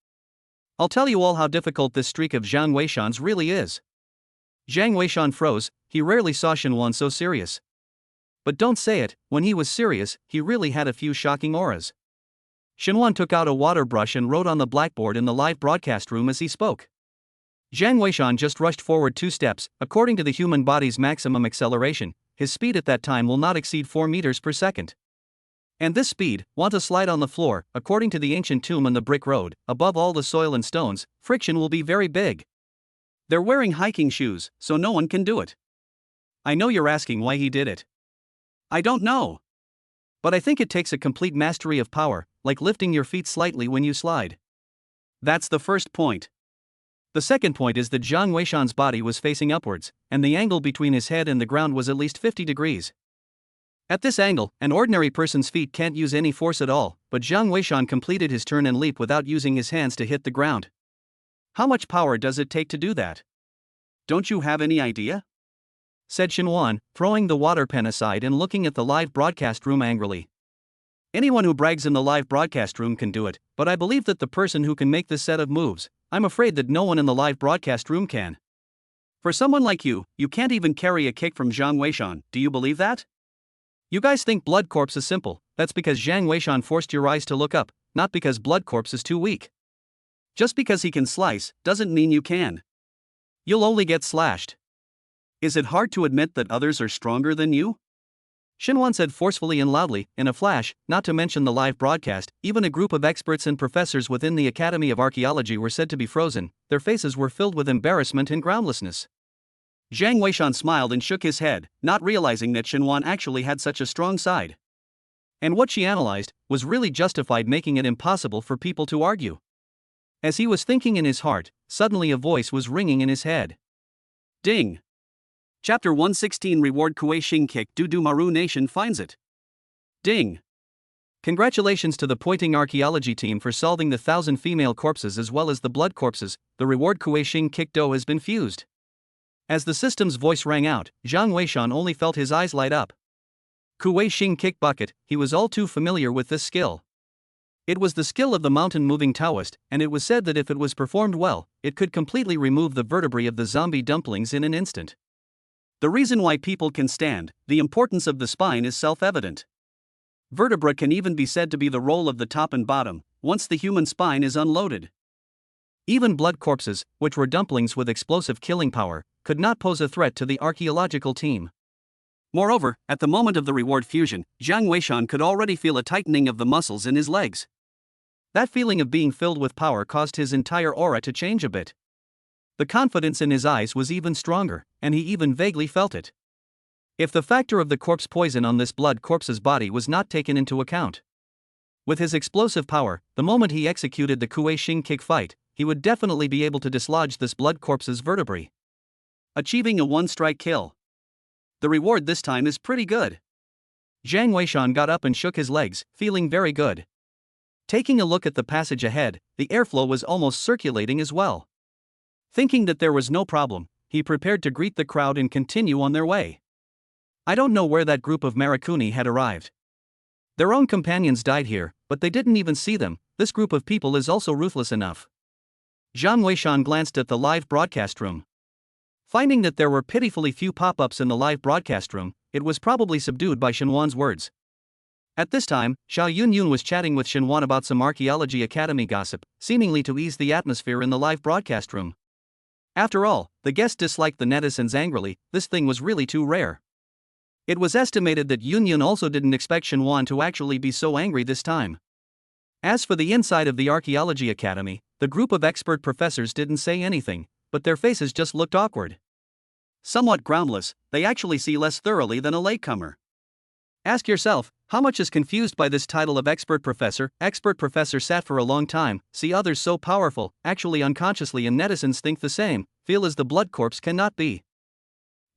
I'll tell you all how difficult this streak of Jiang Weishan's really is. Jiang Weishan froze, he rarely saw Shenwan so serious. But don't say it, when he was serious, he really had a few shocking auras. Shenwan took out a water brush and wrote on the blackboard in the live broadcast room as he spoke. Jiang Weishan just rushed forward 2 steps, according to the human body's maximum acceleration, his speed at that time will not exceed 4 meters per second. And this speed, want to slide on the floor, according to the ancient tomb on the brick road, above all the soil and stones, friction will be very big. They're wearing hiking shoes, so no one can do it. I know you're asking why he did it. I don't know. But I think it takes a complete mastery of power, like lifting your feet slightly when you slide. That's the first point. The second point is that Jiang Weishan's body was facing upwards, and the angle between his head and the ground was at least 50 degrees. At this angle, an ordinary person's feet can't use any force at all, but Jiang Weishan completed his turn and leap without using his hands to hit the ground. How much power does it take to do that? Don't you have any idea? Said Shenwan, throwing the water pen aside and looking at the live broadcast room angrily. Anyone who brags in the live broadcast room can do it, but I believe that the person who can make this set of moves, I'm afraid that no one in the live broadcast room can. For someone like you, you can't even carry a kick from Jiang Weishan, do you believe that? You guys think Blood Corpse is simple, that's because Jiang Weishan forced your eyes to look up, not because Blood Corpse is too weak. Just because he can slice, doesn't mean you can. You'll only get slashed. Is it hard to admit that others are stronger than you? Shenwan said forcefully and loudly, in a flash, not to mention the live broadcast, even a group of experts and professors within the Academy of Archaeology were said to be frozen, their faces were filled with embarrassment and groundlessness. Jiang Weishan smiled and shook his head, not realizing that Shenwan actually had such a strong side. And what she analyzed was really justified, making it impossible for people to argue. As he was thinking in his heart, suddenly a voice was ringing in his head. Ding! Chapter 116 Reward Kuei Xing Kick Dudu Maru Nation finds it. Ding! Congratulations to the Pointing Archaeology team for solving the 1,000 female corpses as well as the blood corpses, the reward Kuei Xing Kick Do has been fused. As the system's voice rang out, Jiang Weishan only felt his eyes light up. Kuei Xing Kick Bucket, he was all too familiar with this skill. It was the skill of the mountain-moving Taoist, and it was said that if it was performed well, it could completely remove the vertebrae of the zombie dumplings in an instant. The reason why people can stand, the importance of the spine is self-evident. Vertebra can even be said to be the role of the top and bottom, once the human spine is unloaded. Even blood corpses, which were dumplings with explosive killing power, could not pose a threat to the archaeological team. Moreover, at the moment of the reward fusion, Jiang Weishan could already feel a tightening of the muscles in his legs. That feeling of being filled with power caused his entire aura to change a bit. The confidence in his eyes was even stronger, and he even vaguely felt it. If the factor of the corpse poison on this blood corpse's body was not taken into account. With his explosive power, the moment he executed the Kuei Xing Kick fight, he would definitely be able to dislodge this blood corpse's vertebrae, achieving a one-strike kill. The reward this time is pretty good. Jiang Weishan got up and shook his legs, feeling very good. Taking a look at the passage ahead, the airflow was almost circulating as well. Thinking that there was no problem, he prepared to greet the crowd and continue on their way. I don't know where that group of Marakuni had arrived. Their own companions died here, but they didn't even see them. This group of people is also ruthless enough. Zhang Weishan glanced at the live broadcast room. Finding that there were pitifully few pop-ups in the live broadcast room, it was probably subdued by Shenwan's words. At this time, Xiao Yunyun was chatting with Shenwan about some Archaeology Academy gossip, seemingly to ease the atmosphere in the live broadcast room. After all, the guests disliked the netizens angrily. This thing was really too rare. It was estimated that Yunyun also didn't expect Shenwan to actually be so angry this time. As for the inside of the Archaeology Academy, the group of expert professors didn't say anything, but their faces just looked awkward. Somewhat groundless, they actually see less thoroughly than a latecomer. Ask yourself, how much is confused by this title of expert professor? Expert professor sat for a long time, see others so powerful, actually unconsciously, and netizens think the same, feel as the blood corpse cannot be.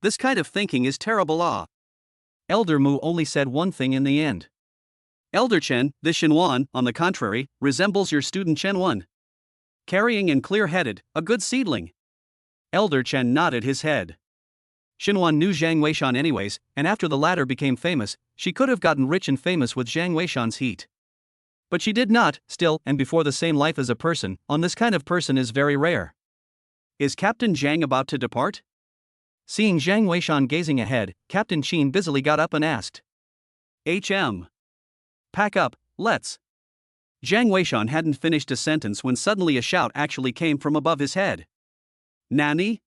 This kind of thinking is terrible. Elder Mu only said one thing in the end. Elder Chen, this Shenwan, on the contrary, resembles your student Shenwan. Carrying and clear-headed, a good seedling. Elder Chen nodded his head. Shenwan knew Zhang Weishan anyways, and after the latter became famous, she could have gotten rich and famous with Zhang Weishan's heat. But she did not, still, and before the same life as a person, on this kind of person is very rare. Is Captain Jeang about to depart? Seeing Zhang Weishan gazing ahead, Captain Qin busily got up and asked. Pack up, let's. Zhang Weishan hadn't finished a sentence when suddenly a shout actually came from above his head. Nani?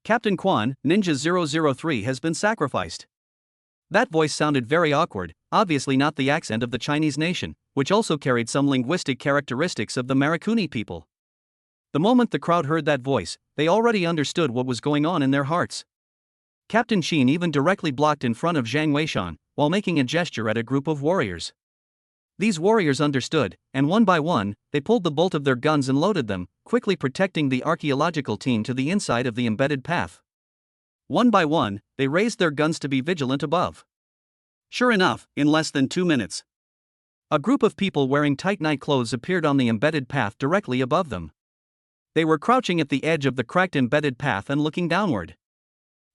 Captain Quan, Ninja 003 has been sacrificed. That voice sounded very awkward, obviously not the accent of the Chinese nation, which also carried some linguistic characteristics of the Marikuni people. The moment the crowd heard that voice, they already understood what was going on in their hearts. Captain Qin even directly blocked in front of Zhang Weishan, while making a gesture at a group of warriors. These warriors understood, and one by one, they pulled the bolt of their guns and loaded them, quickly protecting the archaeological team to the inside of the embedded path. One by one, they raised their guns to be vigilant above. Sure enough, in less than 2 minutes, a group of people wearing tight night clothes appeared on the embedded path directly above them. They were crouching at the edge of the cracked embedded path and looking downward.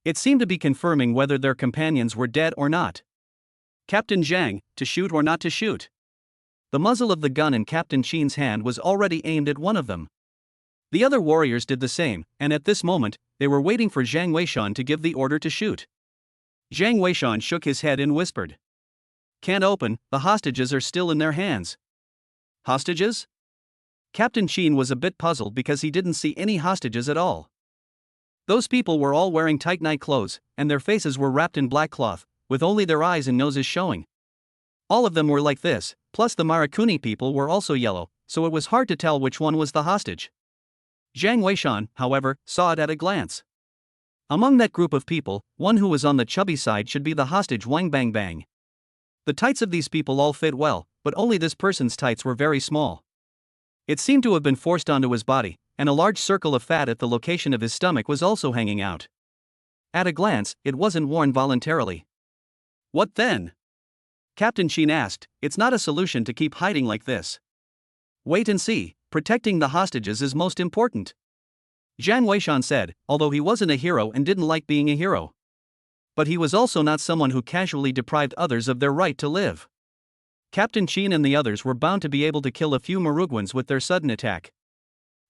It seemed to be confirming whether their companions were dead or not. Captain Jeang, to shoot or not to shoot? The muzzle of the gun in Captain Qin's hand was already aimed at one of them. The other warriors did the same, and at this moment, they were waiting for Zhang Weishan to give the order to shoot. Zhang Weishan shook his head and whispered. Can't open, the hostages are still in their hands. Hostages? Captain Qin was a bit puzzled because he didn't see any hostages at all. Those people were all wearing tight night clothes, and their faces were wrapped in black cloth, with only their eyes and noses showing. All of them were like this, plus the Marikuni people were also yellow, so it was hard to tell which one was the hostage. Zhang Weishan, however, saw it at a glance. Among that group of people, one who was on the chubby side should be the hostage Wang Bang Bang. The tights of these people all fit well, but only this person's tights were very small. It seemed to have been forced onto his body, and a large circle of fat at the location of his stomach was also hanging out. At a glance, it wasn't worn voluntarily. What then? Captain Qin asked. It's not a solution to keep hiding like this. Wait and see, protecting the hostages is most important. Zhang Weishan said, although he wasn't a hero and didn't like being a hero. But he was also not someone who casually deprived others of their right to live. Captain Qin and the others were bound to be able to kill a few Maruguans with their sudden attack.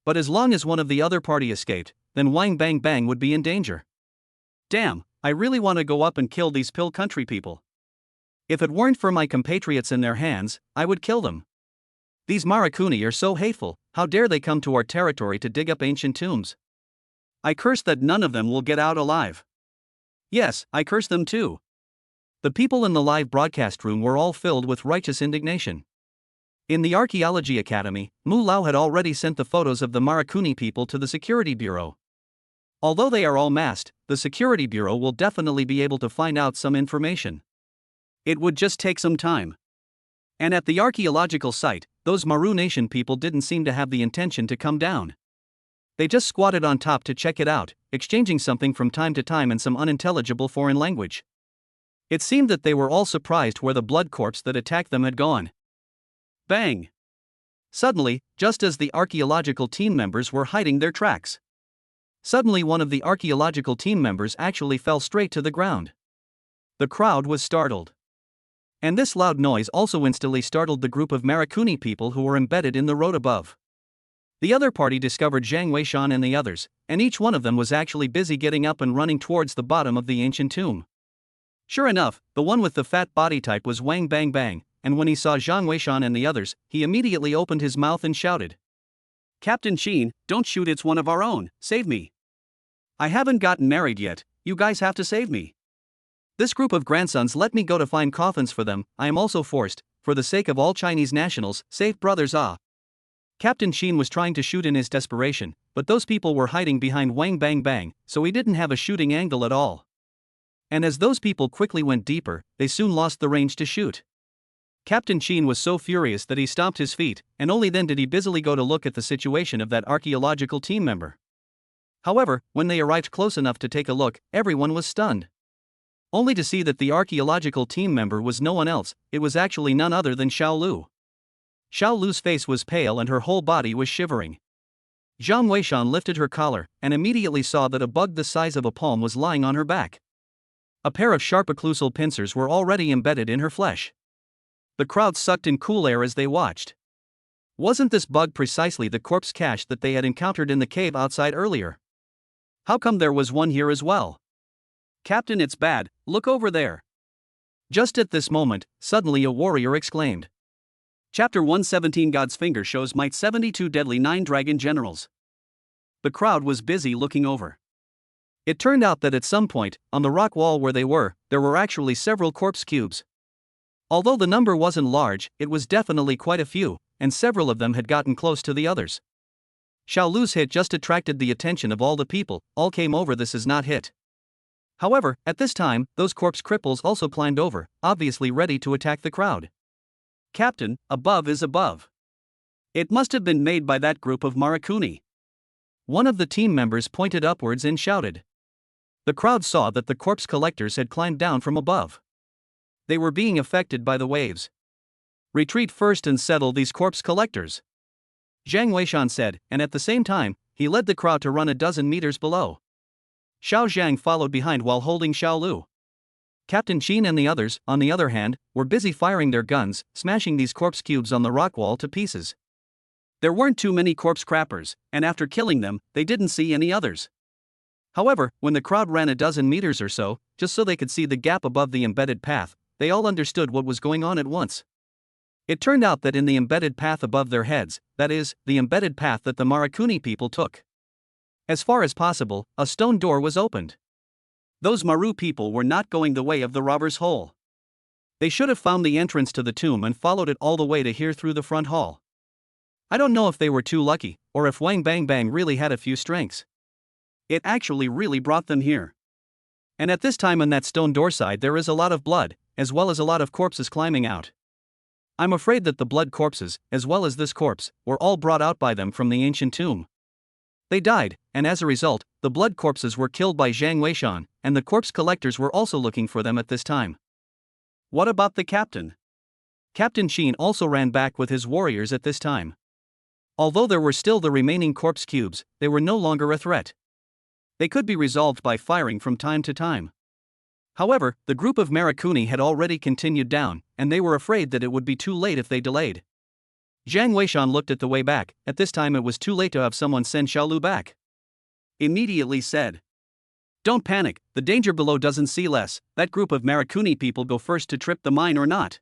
But as long as one of the other party escaped, then Wang Bang Bang would be in danger. Damn, I really want to go up and kill these Pill Country people. If it weren't for my compatriots in their hands, I would kill them. These Marikuni are so hateful, how dare they come to our territory to dig up ancient tombs? I curse that none of them will get out alive. Yes, I curse them too. The people in the live broadcast room were all filled with righteous indignation. In the Archaeology Academy, Mu Lao had already sent the photos of the Marikuni people to the Security Bureau. Although they are all masked, the Security Bureau will definitely be able to find out some information. It would just take some time. And at the archaeological site, those Maru Nation people didn't seem to have the intention to come down. They just squatted on top to check it out, exchanging something from time to time in some unintelligible foreign language. It seemed that they were all surprised where the blood corpse that attacked them had gone. Bang! Suddenly, just as the archaeological team members were hiding their tracks. Suddenly one of the archaeological team members actually fell straight to the ground. The crowd was startled. And this loud noise also instantly startled the group of Marakuni people who were embedded in the road above. The other party discovered Zhang Weishan and the others, and each one of them was actually busy getting up and running towards the bottom of the ancient tomb. Sure enough, the one with the fat body type was Wang Bang Bang, and when he saw Zhang Weishan and the others, he immediately opened his mouth and shouted, "Captain Chen, don't shoot, it's one of our own, save me. I haven't gotten married yet, you guys have to save me. This group of grandsons let me go to find coffins for them, I am also forced, for the sake of all Chinese nationals, save brothers ah." Captain Chen was trying to shoot in his desperation, but those people were hiding behind Wang Bang Bang, so he didn't have a shooting angle at all. And as those people quickly went deeper, they soon lost the range to shoot. Captain Chen was so furious that he stomped his feet, and only then did he busily go to look at the situation of that archaeological team member. However, when they arrived close enough to take a look, everyone was stunned. Only to see that the archaeological team member was no one else, it was actually none other than Xiao Lu. Xiao Lu's face was pale and her whole body was shivering. Zhang Weishan lifted her collar, and immediately saw that a bug the size of a palm was lying on her back. A pair of sharp occlusal pincers were already embedded in her flesh. The crowd sucked in cool air as they watched. Wasn't this bug precisely the corpse cache that they had encountered in the cave outside earlier? How come there was one here as well? "Captain, it's bad, look over there." Just at this moment, suddenly a warrior exclaimed. Chapter 117 God's Finger shows Might 72 Deadly 9 Dragon Generals. The crowd was busy looking over. It turned out that at some point, on the rock wall where they were, there were actually several corpse cubes. Although the number wasn't large, it was definitely quite a few, and several of them had gotten close to the others. Xiao Lu's hit just attracted the attention of all the people, all came over this is not hit. However, at this time, those corpse cripples also climbed over, obviously ready to attack the crowd. "Captain, above is above. It must have been made by that group of Marakuni." One of the team members pointed upwards and shouted. The crowd saw that the corpse collectors had climbed down from above. They were being affected by the waves. "Retreat first and settle these corpse collectors," Zhang Weishan said, and at the same time, he led the crowd to run a dozen meters below. Xiao Zhang followed behind while holding Xiao Lu. Captain Chen and the others, on the other hand, were busy firing their guns, smashing these corpse cubes on the rock wall to pieces. There weren't too many corpse crappers, and after killing them, they didn't see any others. However, when the crowd ran a dozen meters or so, just so they could see the gap above the embedded path, they all understood what was going on at once. It turned out that in the embedded path above their heads, that is, the embedded path that the Marakuni people took, as far as possible, a stone door was opened. Those Maru people were not going the way of the robber's hole. They should have found the entrance to the tomb and followed it all the way to here through the front hall. I don't know if they were too lucky, or if Wang Bang Bang really had a few strengths. It actually really brought them here. And at this time on that stone door side there is a lot of blood, as well as a lot of corpses climbing out. I'm afraid that the blood corpses, as well as this corpse, were all brought out by them from the ancient tomb. They died, and as a result, the blood corpses were killed by Zhang Weishan, and the corpse collectors were also looking for them at this time. What about the captain? Captain Chen also ran back with his warriors at this time. Although there were still the remaining corpse cubes, they were no longer a threat. They could be resolved by firing from time to time. However, the group of Marakuni had already continued down, and they were afraid that it would be too late if they delayed. Zhang Weishan looked at the way back, at this time it was too late to have someone send Xiao Lu back. Immediately said, "Don't panic, the danger below doesn't see less, that group of Marakuni people go first to trip the mine or not.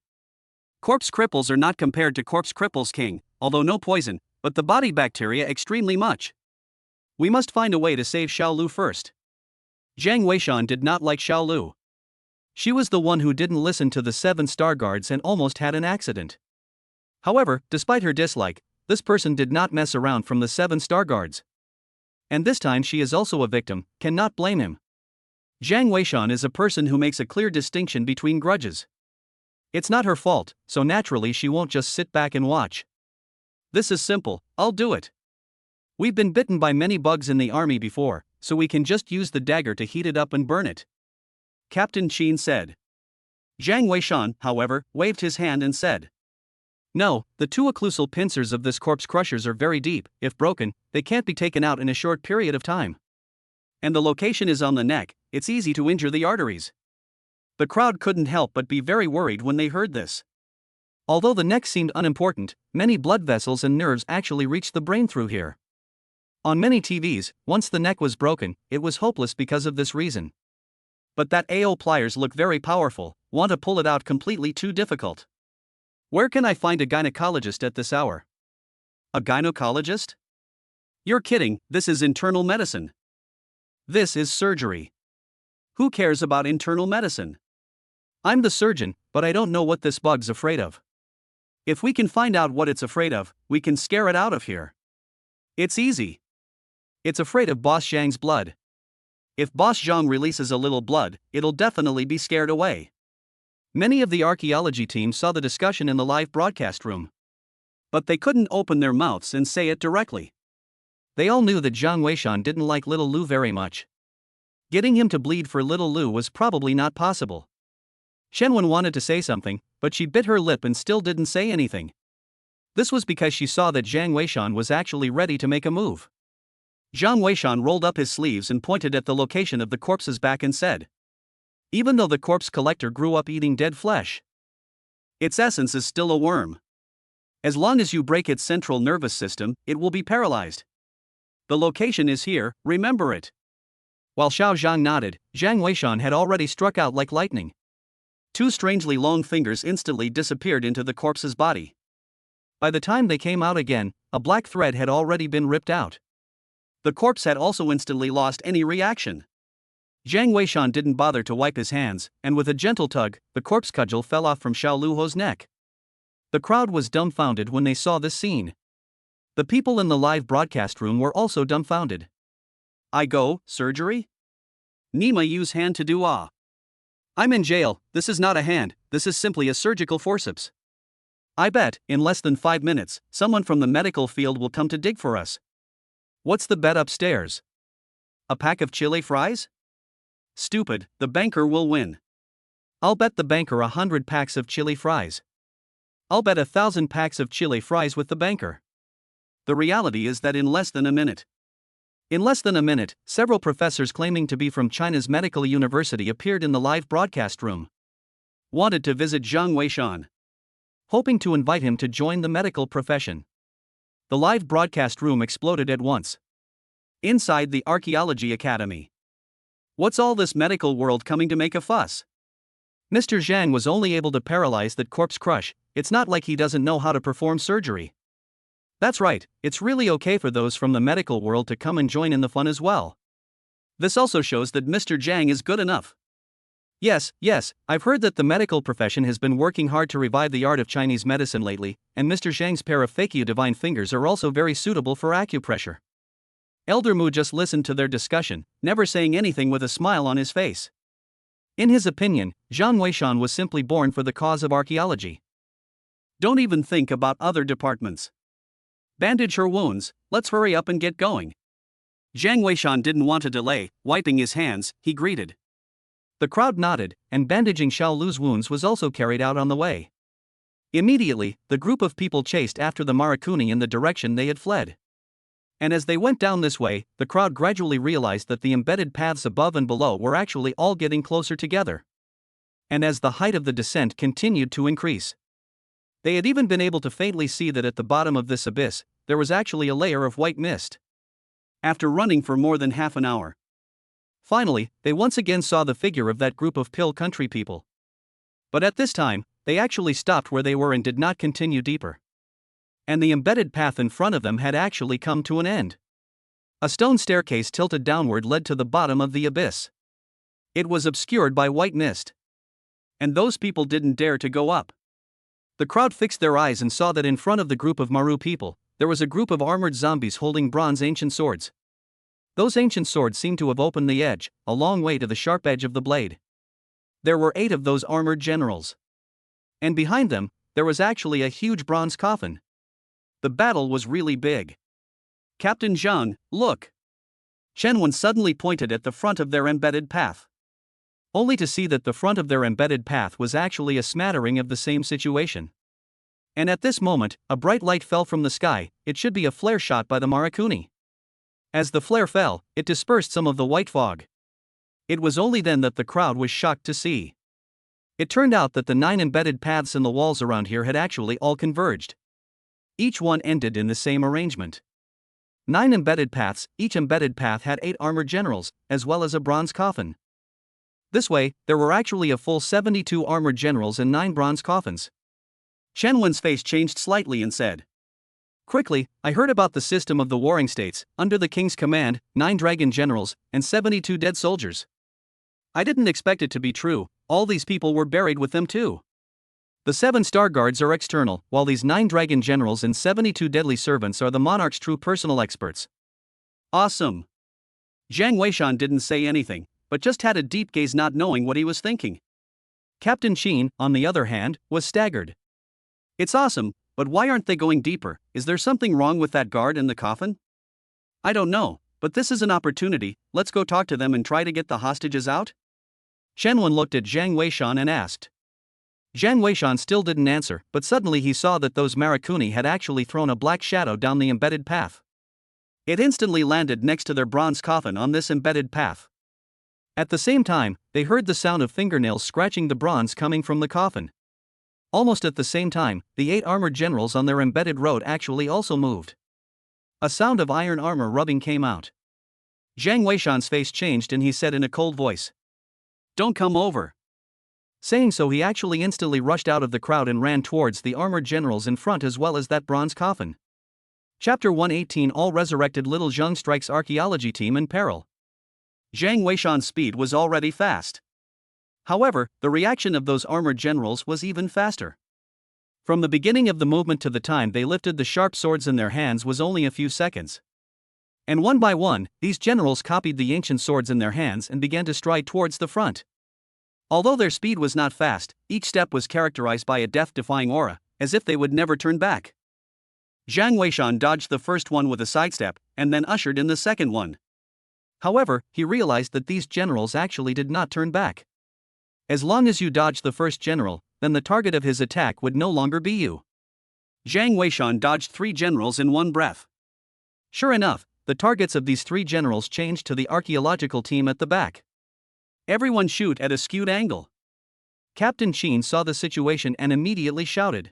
Corpse cripples are not compared to corpse cripples king, although no poison, but the body bacteria extremely much. We must find a way to save Xiao Lu first." Zhang Weishan did not like Xiao Lu. She was the one who didn't listen to the 7 star guards and almost had an accident. However, despite her dislike, this person did not mess around from the 7 star guards. And this time she is also a victim, cannot blame him. Zhang Weishan is a person who makes a clear distinction between grudges. It's not her fault, so naturally she won't just sit back and watch. "This is simple, I'll do it. We've been bitten by many bugs in the army before, so we can just use the dagger to heat it up and burn it," Captain Chen said. Zhang Weishan, however, waved his hand and said, "No, the 2 occlusal pincers of this corpse crushers are very deep, if broken, they can't be taken out in a short period of time. And the location is on the neck, it's easy to injure the arteries. The crowd couldn't help but be very worried when they heard this. Although the neck seemed unimportant, many blood vessels and nerves actually reached the brain through here. On many TVs, once the neck was broken, it was hopeless because of this reason. But that AO pliers look very powerful, want to pull it out completely too difficult. Where can I find a gynecologist at this hour? A gynecologist? You're kidding, this is internal medicine. This is surgery. Who cares about internal medicine? I'm the surgeon, but I don't know what this bug's afraid of. If we can find out what it's afraid of, we can scare it out of here. It's easy. It's afraid of Boss Zhang's blood. If Boss Zhang releases a little blood, it'll definitely be scared away. Many of the archaeology team saw the discussion in the live broadcast room. But they couldn't open their mouths and say it directly. They all knew that Jiang Weishan didn't like little Lu very much. Getting him to bleed for little Lu was probably not possible. Chen wanted to say something, but she bit her lip and still didn't say anything. This was because she saw that Jiang Weishan was actually ready to make a move. Jiang Weishan rolled up his sleeves and pointed at the location of the corpse's back and said, "Even though the corpse collector grew up eating dead flesh, its essence is still a worm. As long as you break its central nervous system, it will be paralyzed. The location is here, remember it." While Xiao Zhang nodded, Jiang Weishan had already struck out like lightning. Two strangely long fingers instantly disappeared into the corpse's body. By the time they came out again, a black thread had already been ripped out. The corpse had also instantly lost any reaction. Jiang Weishan didn't bother to wipe his hands, and with a gentle tug, the corpse cudgel fell off from Xiao Luho's neck. The crowd was dumbfounded when they saw this scene. The people in the live broadcast room were also dumbfounded. "I go, surgery? Nima use hand to do ah. I'm in jail, this is not a hand, this is simply a surgical forceps. I bet, in less than 5 minutes, someone from the medical field will come to dig for us. What's the bet upstairs? A pack of chile fries? Stupid, the banker will win. I'll bet the banker 100 packs of chili fries. I'll bet 1,000 packs of chili fries with the banker." The reality is that in less than a minute, several professors claiming to be from China's medical university appeared in the live broadcast room. Wanted to visit Jiang Weishan, hoping to invite him to join the medical profession. The live broadcast room exploded at once. Inside the Archaeology Academy. What's all this medical world coming to make a fuss? Mr. Zhang was only able to paralyze that corpse crush, it's not like he doesn't know how to perform surgery. That's right, it's really okay for those from the medical world to come and join in the fun as well. This also shows that Mr. Zhang is good enough. Yes, I've heard that the medical profession has been working hard to revive the art of Chinese medicine lately, and Mr. Zhang's pair of fakey divine fingers are also very suitable for acupressure. Elder Mu just listened to their discussion, never saying anything with a smile on his face. In his opinion, Jiang Weishan was simply born for the cause of archaeology. Don't even think about other departments. Bandage her wounds, let's hurry up and get going. Jiang Weishan didn't want to delay, wiping his hands, he greeted. The crowd nodded, and bandaging Xiao Lu's wounds was also carried out on the way. Immediately, the group of people chased after the Marakuni in the direction they had fled. And as they went down this way, the crowd gradually realized that the embedded paths above and below were actually all getting closer together. And as the height of the descent continued to increase, they had even been able to faintly see that at the bottom of this abyss, there was actually a layer of white mist. After running for more than half an hour, finally, they once again saw the figure of that group of Pill Country people. But at this time, they actually stopped where they were and did not continue deeper. And the embedded path in front of them had actually come to an end. A stone staircase tilted downward led to the bottom of the abyss. It was obscured by white mist. And those people didn't dare to go up. The crowd fixed their eyes and saw that in front of the group of Maru people, there was a group of armored zombies holding bronze ancient swords. Those ancient swords seemed to have opened the edge, a long way to the sharp edge of the blade. There were 8 of those armored generals. And behind them, there was actually a huge bronze coffin. The battle was really big. Captain Jeang, look! Chen suddenly pointed at the front of their embedded path. Only to see that the front of their embedded path was actually a smattering of the same situation. And at this moment, a bright light fell from the sky, it should be a flare shot by the Marakuni. As the flare fell, it dispersed some of the white fog. It was only then that the crowd was shocked to see It turned out that the 9 embedded paths in the walls around here had actually all converged. Each one ended in the same arrangement. 9 embedded paths, each embedded path had 8 armored generals, as well as a bronze coffin. This way, there were actually a full 72 armored generals and 9 bronze coffins. Chen Wen's face changed slightly and said, "Quickly, I heard about the system of the warring states, under the king's command, 9 dragon generals, and 72 dead soldiers. I didn't expect it to be true, all these people were buried with them too. The 7 star guards are external, while these 9 dragon generals and 72 deadly servants are the monarch's true personal experts." Awesome. Jiang Weishan didn't say anything, but just had a deep gaze, not knowing what he was thinking. Captain Chen, on the other hand, was staggered. It's awesome, but why aren't they going deeper? Is there something wrong with that guard in the coffin? I don't know, but this is an opportunity. Let's go talk to them and try to get the hostages out. Chen Wen looked at Jiang Weishan and asked. Jiang Weishan still didn't answer, but suddenly he saw that those Marakuni had actually thrown a black shadow down the embedded path. It instantly landed next to their bronze coffin on this embedded path. At the same time, they heard the sound of fingernails scratching the bronze coming from the coffin. Almost at the same time, the 8 armored generals on their embedded road actually also moved. A sound of iron armor rubbing came out. Jiang Weishan's face changed and he said in a cold voice, "Don't come over." Saying so, he actually instantly rushed out of the crowd and ran towards the armored generals in front as well as that bronze coffin. Chapter 118 All Resurrected Little Jeang strikes archaeology team in peril. Jiang Weishan's speed was already fast. However, the reaction of those armored generals was even faster. From the beginning of the movement to the time they lifted the sharp swords in their hands was only a few seconds. And one by one, these generals copied the ancient swords in their hands and began to stride towards the front. Although their speed was not fast, each step was characterized by a death-defying aura, as if they would never turn back. Jiang Weishan dodged the first one with a sidestep, and then ushered in the second one. However, he realized that these generals actually did not turn back. As long as you dodged the first general, then the target of his attack would no longer be you. Jiang Weishan dodged 3 generals in one breath. Sure enough, the targets of these 3 generals changed to the archaeological team at the back. Everyone shoot at a skewed angle. Captain Chen saw the situation and immediately shouted.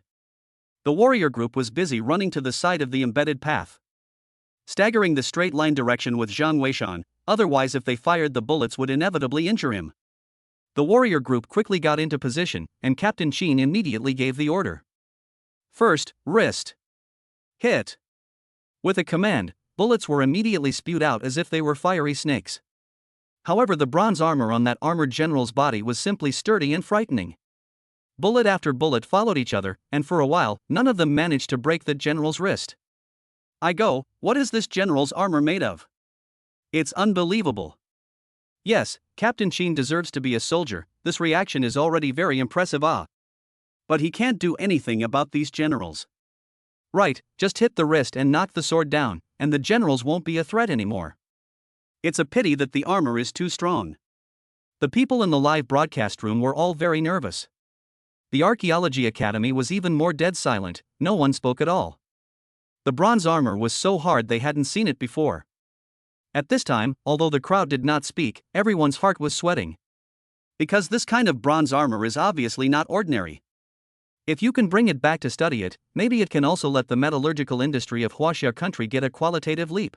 The warrior group was busy running to the side of the embedded path, staggering the straight line direction with Jiang Weishan, otherwise if they fired the bullets would inevitably injure him. The warrior group quickly got into position, and Captain Chen immediately gave the order. First, wrist. Hit. With a command, bullets were immediately spewed out as if they were fiery snakes. However, the bronze armor on that armored general's body was simply sturdy and frightening. Bullet after bullet followed each other, and for a while, none of them managed to break the general's wrist. What is this general's armor made of? It's unbelievable. Yes, Captain Chen deserves to be a soldier, this reaction is already very impressive. But he can't do anything about these generals. Right, just hit the wrist and knock the sword down, and the generals won't be a threat anymore. It's a pity that the armor is too strong. The people in the live broadcast room were all very nervous. The Archaeology Academy was even more dead silent, no one spoke at all. The bronze armor was so hard they hadn't seen it before. At this time, although the crowd did not speak, everyone's heart was sweating. Because this kind of bronze armor is obviously not ordinary. If you can bring it back to study it, maybe it can also let the metallurgical industry of Huaxia country get a qualitative leap.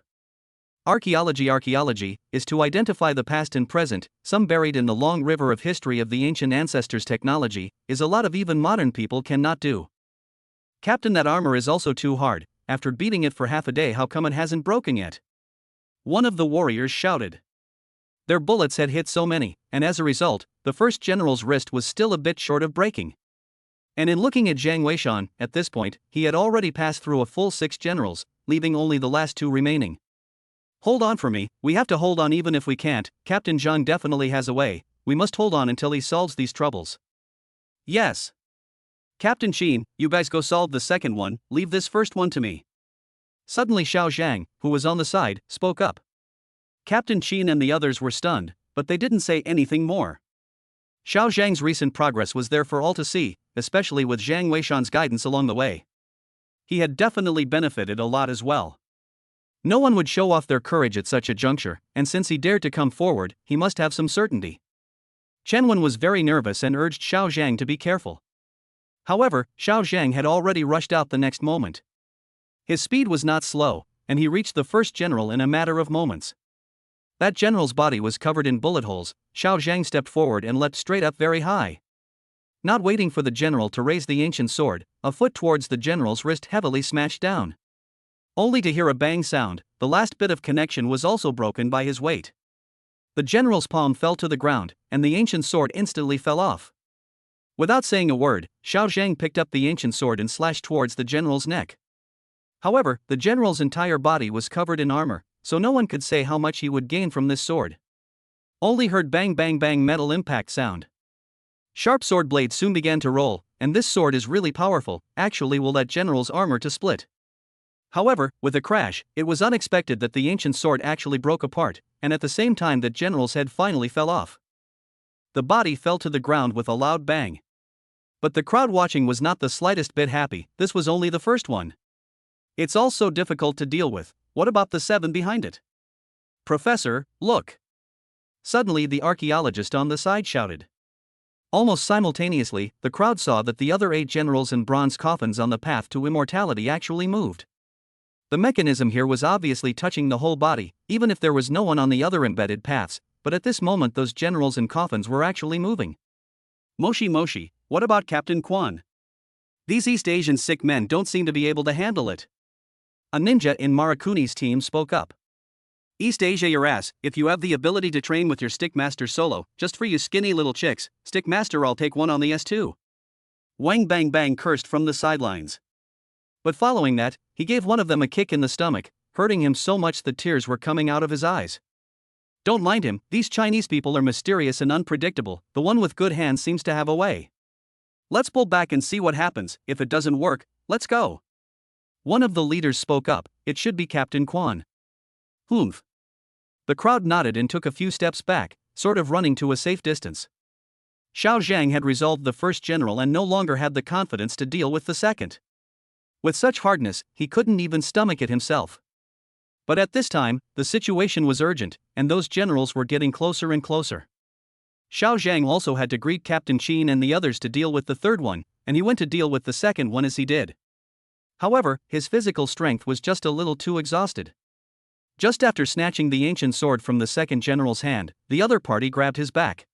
Archaeology is to identify the past and present, some buried in the long river of history of the ancient ancestors' technology, is a lot of even modern people cannot do. Captain, that armor is also too hard, after beating it for half a day, how come it hasn't broken yet? One of the warriors shouted. Their bullets had hit so many, and as a result, the first general's wrist was still a bit short of breaking. And in looking at Jiang Weishan, at this point, he had already passed through a full 6 generals, leaving only the last 2 remaining. Hold on for me, we have to hold on even if we can't, Captain Jeang definitely has a way, we must hold on until he solves these troubles. Yes. Captain Chen, you guys go solve the second one, leave this first one to me. Suddenly Xiao Zhang, who was on the side, spoke up. Captain Chen and the others were stunned, but they didn't say anything more. Xiao Zhang's recent progress was there for all to see, especially with Jiang Weishan's guidance along the way. He had definitely benefited a lot as well. No one would show off their courage at such a juncture, and since he dared to come forward, he must have some certainty. Chen was very nervous and urged Xiao Zhang to be careful. However, Xiao Zhang had already rushed out the next moment. His speed was not slow, and he reached the first general in a matter of moments. That general's body was covered in bullet holes. Xiao Zhang stepped forward and leapt straight up very high. Not waiting for the general to raise the ancient sword, a foot towards the general's wrist heavily smashed down. Only to hear a bang sound, the last bit of connection was also broken by his weight. The general's palm fell to the ground, and the ancient sword instantly fell off. Without saying a word, Xiao Zhang picked up the ancient sword and slashed towards the general's neck. However, the general's entire body was covered in armor, so no one could say how much he would gain from this sword. Only heard bang bang bang metal impact sound. Sharp sword blades soon began to roll, and this sword is really powerful, actually will let general's armor to split. However, with a crash, it was unexpected that the ancient sword actually broke apart, and at the same time that general's head finally fell off. The body fell to the ground with a loud bang. But the crowd watching was not the slightest bit happy. This was only the first one. It's all so difficult to deal with. What about the 7 behind it? Professor, look! Suddenly the archaeologist on the side shouted. Almost simultaneously, the crowd saw that the other 8 generals and bronze coffins on the path to immortality actually moved. The mechanism here was obviously touching the whole body, even if there was no one on the other embedded paths, but at this moment those generals and coffins were actually moving. Moshi Moshi, what about Captain Quan? These East Asian sick men don't seem to be able to handle it. A ninja in Marakuni's team spoke up. East Asia your ass, if you have the ability to train with your Stickmaster solo, just for you skinny little chicks, Stickmaster I'll take one on the S2. Wang Bang Bang cursed from the sidelines. But following that, he gave one of them a kick in the stomach, hurting him so much that tears were coming out of his eyes. Don't mind him, these Chinese people are mysterious and unpredictable, the one with good hands seems to have a way. Let's pull back and see what happens, if it doesn't work, let's go. One of the leaders spoke up, it should be Captain Quan. Humph. The crowd nodded and took a few steps back, sort of running to a safe distance. Xiao Zhang had resolved the first general and no longer had the confidence to deal with the second. With such hardness, he couldn't even stomach it himself. But at this time, the situation was urgent, and those generals were getting closer and closer. Xiao Zhang also had to greet Captain Chen and the others to deal with the third one, and he went to deal with the second one as he did. However, his physical strength was just a little too exhausted. Just after snatching the ancient sword from the second general's hand, the other party grabbed his back.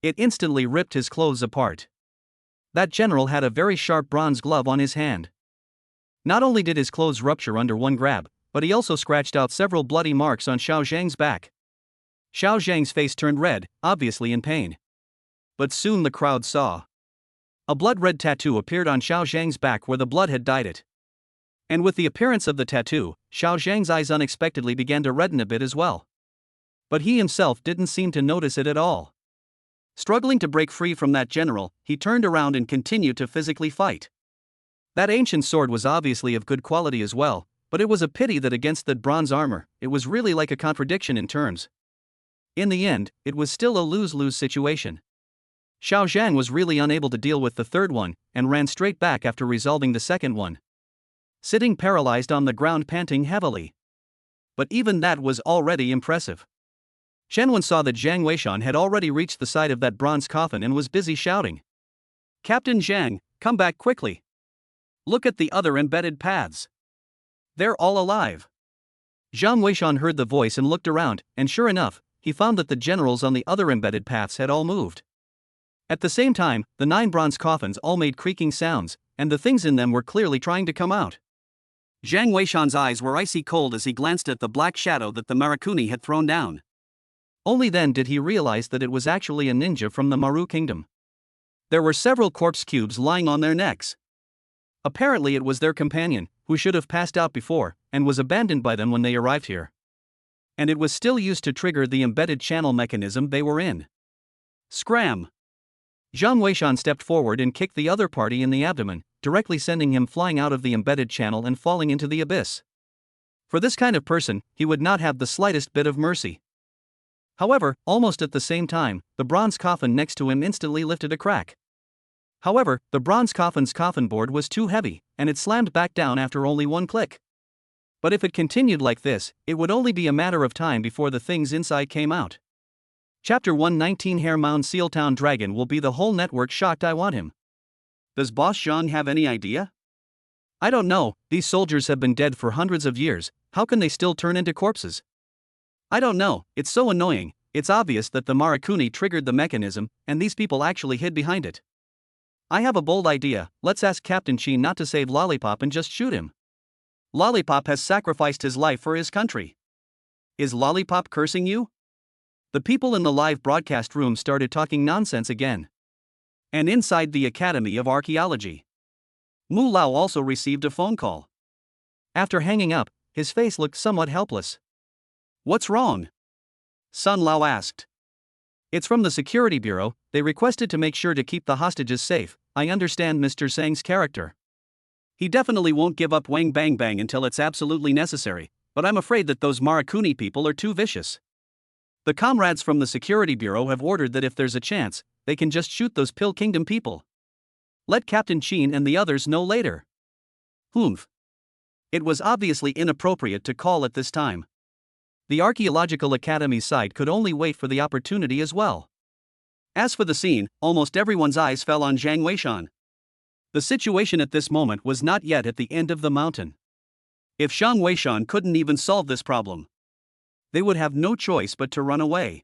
It instantly ripped his clothes apart. That general had a very sharp bronze glove on his hand. Not only did his clothes rupture under one grab, but he also scratched out several bloody marks on Xiao Zhang's back. Xiao Zhang's face turned red, obviously in pain. But soon the crowd saw. A blood-red tattoo appeared on Xiao Zhang's back where the blood had dyed it. And with the appearance of the tattoo, Xiao Zhang's eyes unexpectedly began to redden a bit as well. But he himself didn't seem to notice it at all. Struggling to break free from that general, he turned around and continued to physically fight. That ancient sword was obviously of good quality as well, but it was a pity that against that bronze armor, it was really like a contradiction in terms. In the end, it was still a lose-lose situation. Xiao Zhang was really unable to deal with the third one, and ran straight back after resolving the second one. Sitting paralyzed on the ground panting heavily. But even that was already impressive. Chen saw that Jiang Weishan had already reached the side of that bronze coffin and was busy shouting. Captain Jiang, come back quickly. Look at the other embedded paths. They're all alive. Jiang Weishan heard the voice and looked around, and sure enough, he found that the generals on the other embedded paths had all moved. At the same time, the 9 bronze coffins all made creaking sounds, and the things in them were clearly trying to come out. Jiang Weishan's eyes were icy cold as he glanced at the black shadow that the Marakuni had thrown down. Only then did he realize that it was actually a ninja from the Maru kingdom. There were several corpse cubes lying on their necks. Apparently it was their companion, who should have passed out before, and was abandoned by them when they arrived here. And it was still used to trigger the embedded channel mechanism they were in. Scram! Jiang Weishan stepped forward and kicked the other party in the abdomen, directly sending him flying out of the embedded channel and falling into the abyss. For this kind of person, he would not have the slightest bit of mercy. However, almost at the same time, the bronze coffin next to him instantly lifted a crack. However, the bronze coffin's coffin board was too heavy, and it slammed back down after only one click. But if it continued like this, it would only be a matter of time before the things inside came out. Chapter 119 Hair Mound Seal Town Dragon will be the whole network shocked I want him. Does Boss Jeang have any idea? I don't know, these soldiers have been dead for hundreds of years, how can they still turn into corpses? I don't know, it's so annoying, it's obvious that the Marakuni triggered the mechanism, and these people actually hid behind it. I have a bold idea, let's ask Captain Chen not to save Lollipop and just shoot him. Lollipop has sacrificed his life for his country. Is Lollipop cursing you? The people in the live broadcast room started talking nonsense again. And inside the Academy of Archaeology, Mu Lao also received a phone call. After hanging up, his face looked somewhat helpless. What's wrong? Sun Lao asked. It's from the Security Bureau, they requested to make sure to keep the hostages safe. I understand Mr. Sang's character. He definitely won't give up Wang Bang Bang until it's absolutely necessary, but I'm afraid that those Marakuni people are too vicious. The comrades from the Security Bureau have ordered that if there's a chance, they can just shoot those Pill Kingdom people. Let Captain Chen and the others know later. Humph. It was obviously inappropriate to call at this time. The Archaeological Academy side could only wait for the opportunity as well. As for the scene, almost everyone's eyes fell on Jiang Weishan. The situation at this moment was not yet at the end of the mountain. If Jiang Weishan couldn't even solve this problem, they would have no choice but to run away.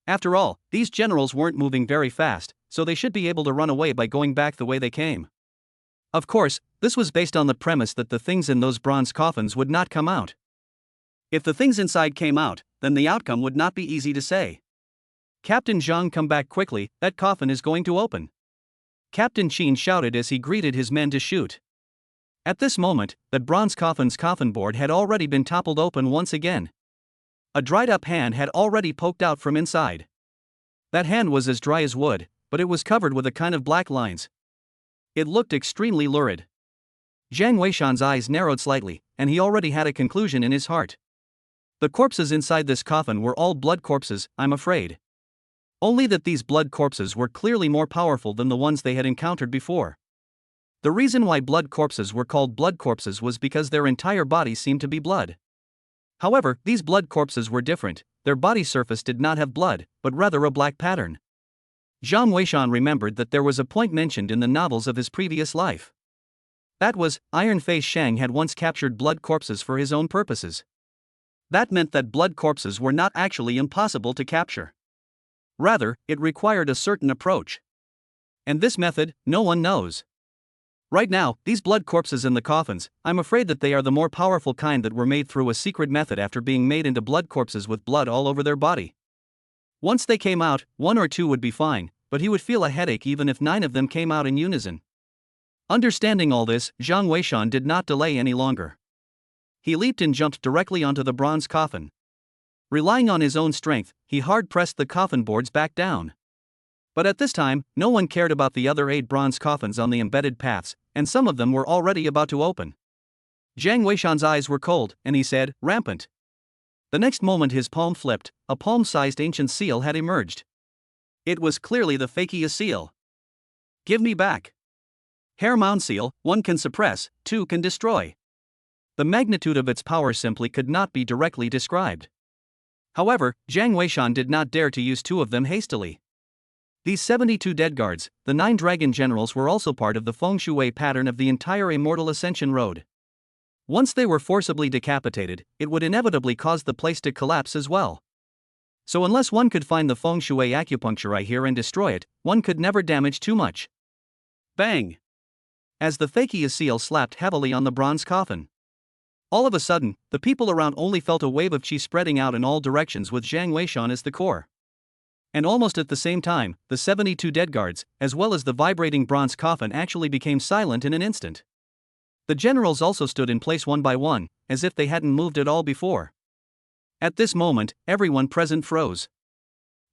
After all, these generals weren't moving very fast, so they should be able to run away by going back the way they came. Of course, this was based on the premise that the things in those bronze coffins would not come out. If the things inside came out, then the outcome would not be easy to say. Captain Jeang, come back quickly, that coffin is going to open. Captain Chen shouted as he greeted his men to shoot. At this moment, that bronze coffin's coffin board had already been toppled open once again. A dried-up hand had already poked out from inside. That hand was as dry as wood, but it was covered with a kind of black lines. It looked extremely lurid. Jiang Weishan's eyes narrowed slightly, and he already had a conclusion in his heart. The corpses inside this coffin were all blood corpses, I'm afraid. Only that these blood corpses were clearly more powerful than the ones they had encountered before. The reason why blood corpses were called blood corpses was because their entire body seemed to be blood. However, these blood corpses were different, their body surface did not have blood, but rather a black pattern. Jiang Weishan remembered that there was a point mentioned in the novels of his previous life. That was, Iron Face Shang had once captured blood corpses for his own purposes. That meant that blood corpses were not actually impossible to capture. Rather, it required a certain approach. And this method, no one knows. Right now, these blood corpses in the coffins, I'm afraid that they are the more powerful kind that were made through a secret method after being made into blood corpses with blood all over their body. Once they came out, 1 or 2 would be fine, but he would feel a headache even if 9 of them came out in unison. Understanding all this, Jiang Weishan did not delay any longer. He leaped and jumped directly onto the bronze coffin. Relying on his own strength, he hard-pressed the coffin boards back down. But at this time, no one cared about the other 8 bronze coffins on the embedded paths, and some of them were already about to open. Jiang Weishan's eyes were cold, and he said, rampant. The next moment his palm flipped, a palm-sized ancient seal had emerged. It was clearly the Fakia seal. Give me back. Hair Mound Seal, 1 can suppress, 2 can destroy. The magnitude of its power simply could not be directly described. However, Jiang Weishan did not dare to use 2 of them hastily. These 72 dead guards, the 9 dragon generals, were also part of the feng shui pattern of the entire Immortal Ascension Road. Once they were forcibly decapitated, it would inevitably cause the place to collapse as well. So unless one could find the feng shui acupuncture eye here and destroy it, one could never damage too much. Bang! As the Fakia seal slapped heavily on the bronze coffin. All of a sudden, the people around only felt a wave of chi spreading out in all directions with Jiang Weishan as the core. And almost at the same time, the 72 dead guards, as well as the vibrating bronze coffin, actually became silent in an instant. The generals also stood in place one by one, as if they hadn't moved at all before. At this moment, everyone present froze.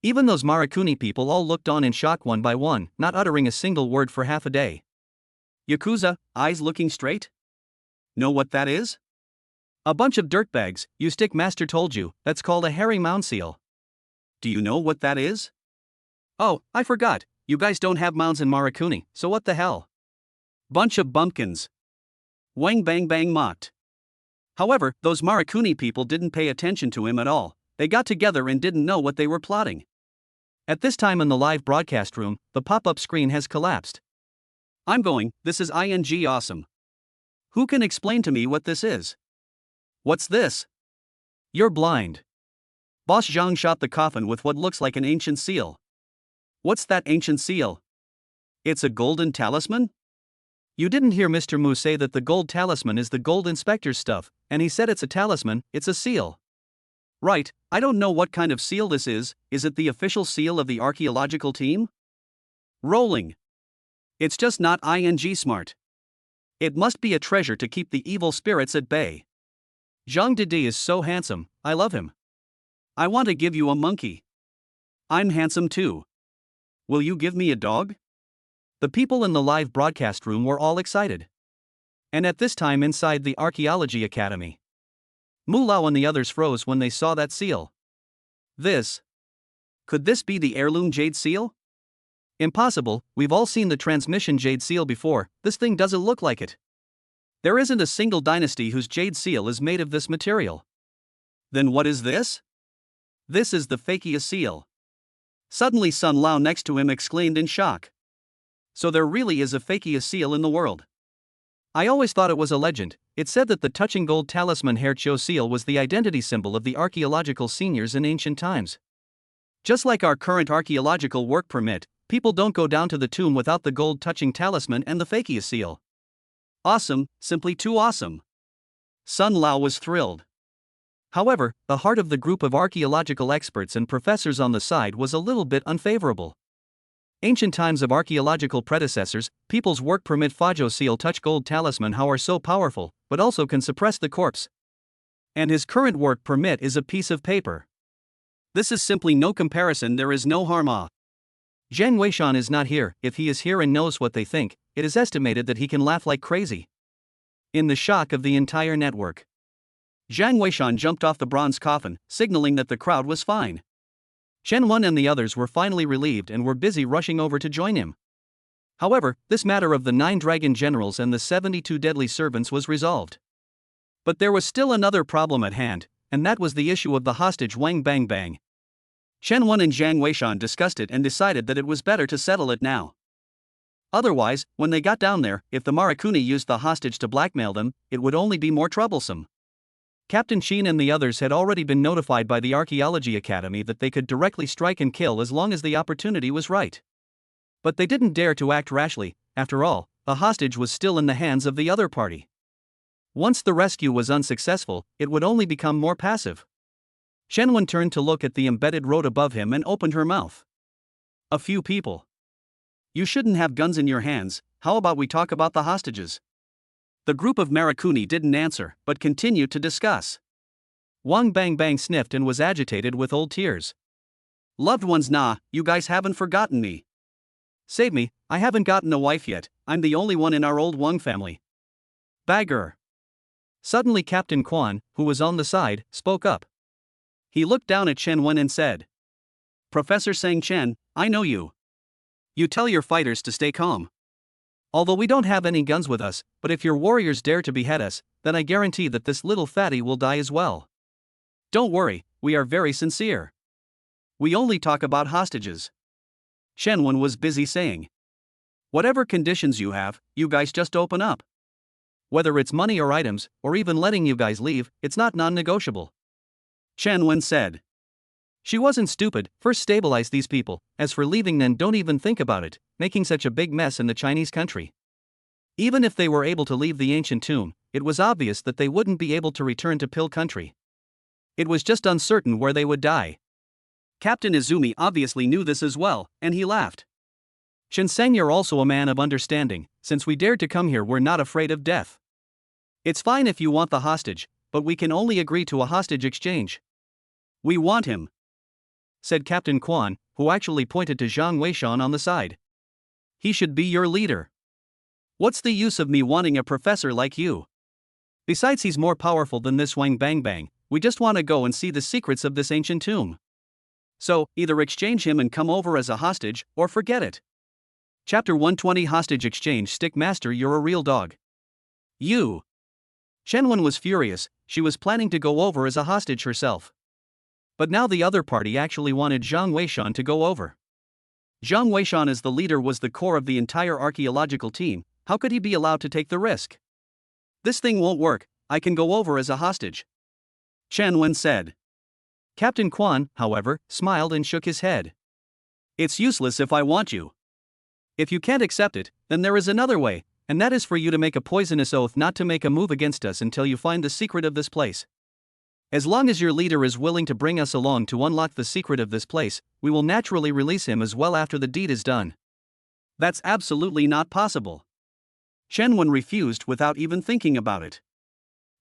Even those Marakuni people all looked on in shock one by one, not uttering a single word for half a day. Yakuza, eyes looking straight? Know what that is? A bunch of dirtbags, you stick master told you, that's called a hairy mound seal. Do you know what that is? Oh, I forgot, you guys don't have mounds in Marakuni, so what the hell? Bunch of bumpkins. Wang Bang Bang mocked. However, those Marakuni people didn't pay attention to him at all, they got together and didn't know what they were plotting. At this time in the live broadcast room, the pop-up screen has collapsed. I'm going, this is awesome. Who can explain to me what this is? What's this? You're blind. Boss Jeang shot the coffin with what looks like an ancient seal. What's that ancient seal? It's a golden talisman? You didn't hear Mr. Mu say that the gold talisman is the gold inspector's stuff, and he said it's a talisman, it's a seal. Right, I don't know what kind of seal this is it the official seal of the archaeological team? Rolling. It's just not smart. It must be a treasure to keep the evil spirits at bay. Jeang Didi is so handsome, I love him. I want to give you a monkey. I'm handsome too. Will you give me a dog? The people in the live broadcast room were all excited. And at this time inside the Archaeology Academy, Mu Lao and the others froze when they saw that seal. Could this be the heirloom jade seal? Impossible, we've all seen the transmission jade seal before, this thing doesn't look like it. There isn't a single dynasty whose jade seal is made of this material. Then what is this? This is the Fakia seal. Suddenly Sun Lao next to him exclaimed in shock. So there really is a Fakia seal in the world. I always thought it was a legend. It said that the touching gold talisman hair cho seal was the identity symbol of the archaeological seniors in ancient times. Just like our current archaeological work permit, people don't go down to the tomb without the gold touching talisman and the Fakia seal. Awesome, simply too awesome. Sun Lao was thrilled. However, the heart of the group of archaeological experts and professors on the side was a little bit unfavorable. Ancient times of archaeological predecessors, people's work permit Fajo seal touch gold talisman how are so powerful, but also can suppress the corpse. And his current work permit is a piece of paper. This is simply no comparison, there is no harm. Zhang Weishan is not here. If he is here and knows what they think, it is estimated that he can laugh like crazy. In the shock of the entire network, Zhang Weishan jumped off the bronze coffin, signaling that the crowd was fine. Chen Wen and the others were finally relieved and were busy rushing over to join him. However, this matter of the 9 dragon generals and the 72 deadly servants was resolved. But there was still another problem at hand, and that was the issue of the hostage Wang Bang Bang. Chen Wen and Zhang Weishan discussed it and decided that it was better to settle it now. Otherwise, when they got down there, if the Marakuni used the hostage to blackmail them, it would only be more troublesome. Captain Chen and the others had already been notified by the Archaeology Academy that they could directly strike and kill as long as the opportunity was right. But they didn't dare to act rashly. After all, the hostage was still in the hands of the other party. Once the rescue was unsuccessful, it would only become more passive. Shenwen turned to look at the embedded road above him and opened her mouth. A few people. You shouldn't have guns in your hands, how about we talk about the hostages? The group of Marakuni didn't answer, but continued to discuss. Wang Bang Bang sniffed and was agitated with old tears. Loved ones, nah, you guys haven't forgotten me. Save me, I haven't gotten a wife yet, I'm the only one in our old Wang family. Bagger. Suddenly Captain Quan, who was on the side, spoke up. He looked down at Chen Wen and said, Professor Sang Chen, I know you. You tell your fighters to stay calm. Although we don't have any guns with us, but if your warriors dare to behead us, then I guarantee that this little fatty will die as well. Don't worry, we are very sincere. We only talk about hostages. Shenwen was busy saying. Whatever conditions you have, you guys just open up. Whether it's money or items, or even letting you guys leave, it's not non-negotiable. Shenwen said. She wasn't stupid. First stabilize these people, as for leaving then don't even think about it, making such a big mess in the Chinese country. Even if they were able to leave the ancient tomb, it was obvious that they wouldn't be able to return to Pill country. It was just uncertain where they would die. Captain Izumi obviously knew this as well, and he laughed. Shinseng, you're also a man of understanding. Since we dared to come here, we're not afraid of death. It's fine if you want the hostage, but we can only agree to a hostage exchange. We want him, said Captain Quan, who actually pointed to Zhang Weishan on the side. He should be your leader. What's the use of me wanting a professor like you? Besides, he's more powerful than this Wang Bang Bang. We just want to go and see the secrets of this ancient tomb. So, either exchange him and come over as a hostage, or forget it. Chapter 120 Hostage Exchange. Stick Master, you're a real dog. You. Shenwen was furious. She was planning to go over as a hostage herself. But now the other party actually wanted Zhang Weishan to go over. Zhang Weishan as the leader was the core of the entire archaeological team. How could he be allowed to take the risk? This thing won't work, I can go over as a hostage, Chen Wen said. Captain Quan, however, smiled and shook his head. It's useless if I want you. If you can't accept it, then there is another way, and that is for you to make a poisonous oath not to make a move against us until you find the secret of this place. As long as your leader is willing to bring us along to unlock the secret of this place, we will naturally release him as well after the deed is done. That's absolutely not possible. Chen Wen refused without even thinking about it.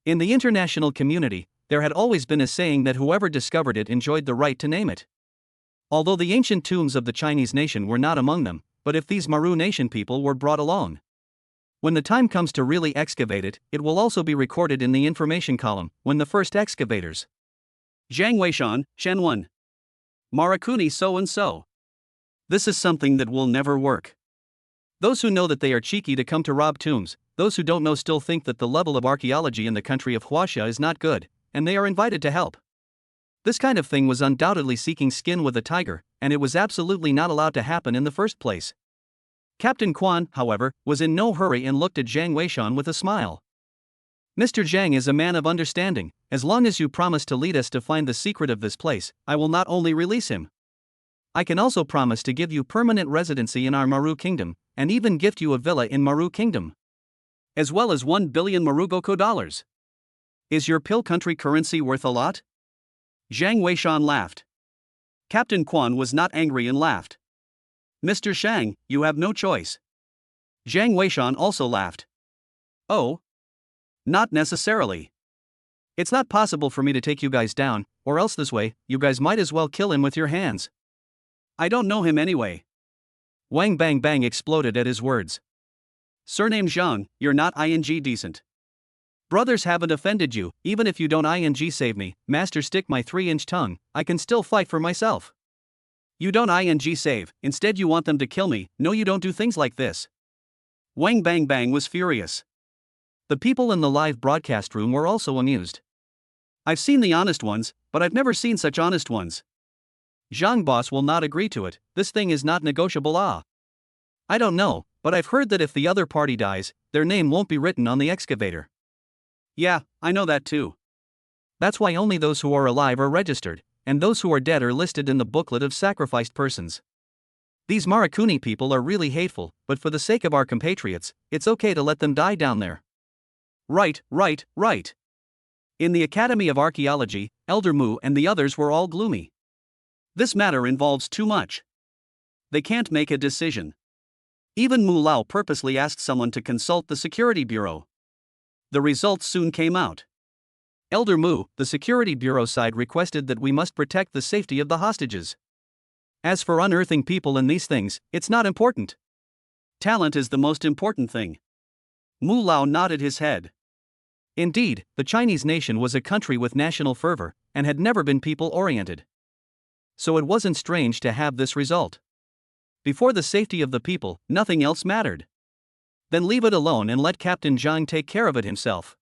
In the international community, there had always been a saying that whoever discovered it enjoyed the right to name it. Although the ancient tombs of the Chinese nation were not among them, but if these Maru nation people were brought along, when the time comes to really excavate it, it will also be recorded in the information column, when the first excavators. Zhang Weishan, Shen Wen. Marakuni so and so. This is something that will never work. Those who know that they are cheeky to come to rob tombs, those who don't know still think that the level of archaeology in the country of Huaxia is not good, and they are invited to help. This kind of thing was undoubtedly seeking skin with a tiger, and it was absolutely not allowed to happen in the first place. Captain Quan, however, was in no hurry and looked at Zhang Weishan with a smile. Mr. Jeang is a man of understanding. As long as you promise to lead us to find the secret of this place, I will not only release him. I can also promise to give you permanent residency in our Maru kingdom, and even gift you a villa in Maru kingdom, as well as 1 billion Marugoko dollars. Is your pill country currency worth a lot? Zhang Weishan laughed. Captain Quan was not angry and laughed. Mr. Shang, you have no choice. Zhang Weishan also laughed. Oh? Not necessarily. It's not possible for me to take you guys down, or else this way, you guys might as well kill him with your hands. I don't know him anyway. Wang Bang Bang exploded at his words. Surname Zhang, you're not ing decent. Brothers haven't offended you, even if you don't ing save me, master stick my 3-inch tongue, I can still fight for myself. You don't ing save, instead you want them to kill me, no you don't do things like this. Wang Bang Bang was furious. The people in the live broadcast room were also amused. I've seen the honest ones, but I've never seen such honest ones. Zhang boss will not agree to it, this thing is not negotiable. I don't know, but I've heard that if the other party dies, their name won't be written on the excavator. Yeah, I know that too. That's why only those who are alive are registered, and those who are dead are listed in the booklet of sacrificed persons. These Marakuni people are really hateful, but for the sake of our compatriots, it's okay to let them die down there. Right. In the Academy of Archaeology, Elder Mu and the others were all gloomy. This matter involves too much. They can't make a decision. Even Mu Lao purposely asked someone to consult the Security Bureau. The results soon came out. Elder Mu, the Security Bureau side requested that we must protect the safety of the hostages. As for unearthing people and these things, it's not important. Talent is the most important thing. Mu Lao nodded his head. Indeed, the Chinese nation was a country with national fervor, and had never been people-oriented. So it wasn't strange to have this result. Before the safety of the people, nothing else mattered. Then leave it alone and let Captain Jeang take care of it himself.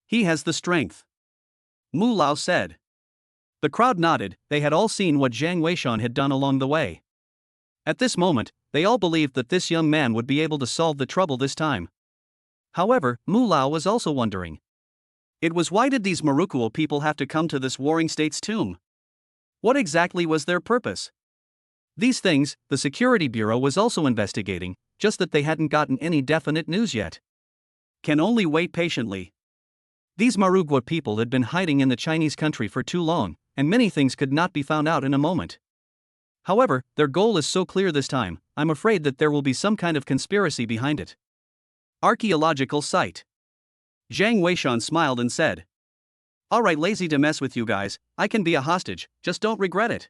He has the strength. Mu Lao said. The crowd nodded, they had all seen what Zhang Weishan had done along the way. At this moment, they all believed that this young man would be able to solve the trouble this time. However, Mu Lao was also wondering. It was why did these Marukuo people have to come to this warring state's tomb? What exactly was their purpose? These things, the Security Bureau was also investigating, just that they hadn't gotten any definite news yet. Can only wait patiently. These Marugwa people had been hiding in the Chinese country for too long, and many things could not be found out in a moment. However, their goal is so clear this time, I'm afraid that there will be some kind of conspiracy behind it. Archaeological site. Zhang Weishan smiled and said. Alright, lazy to mess with you guys, I can be a hostage, just don't regret it.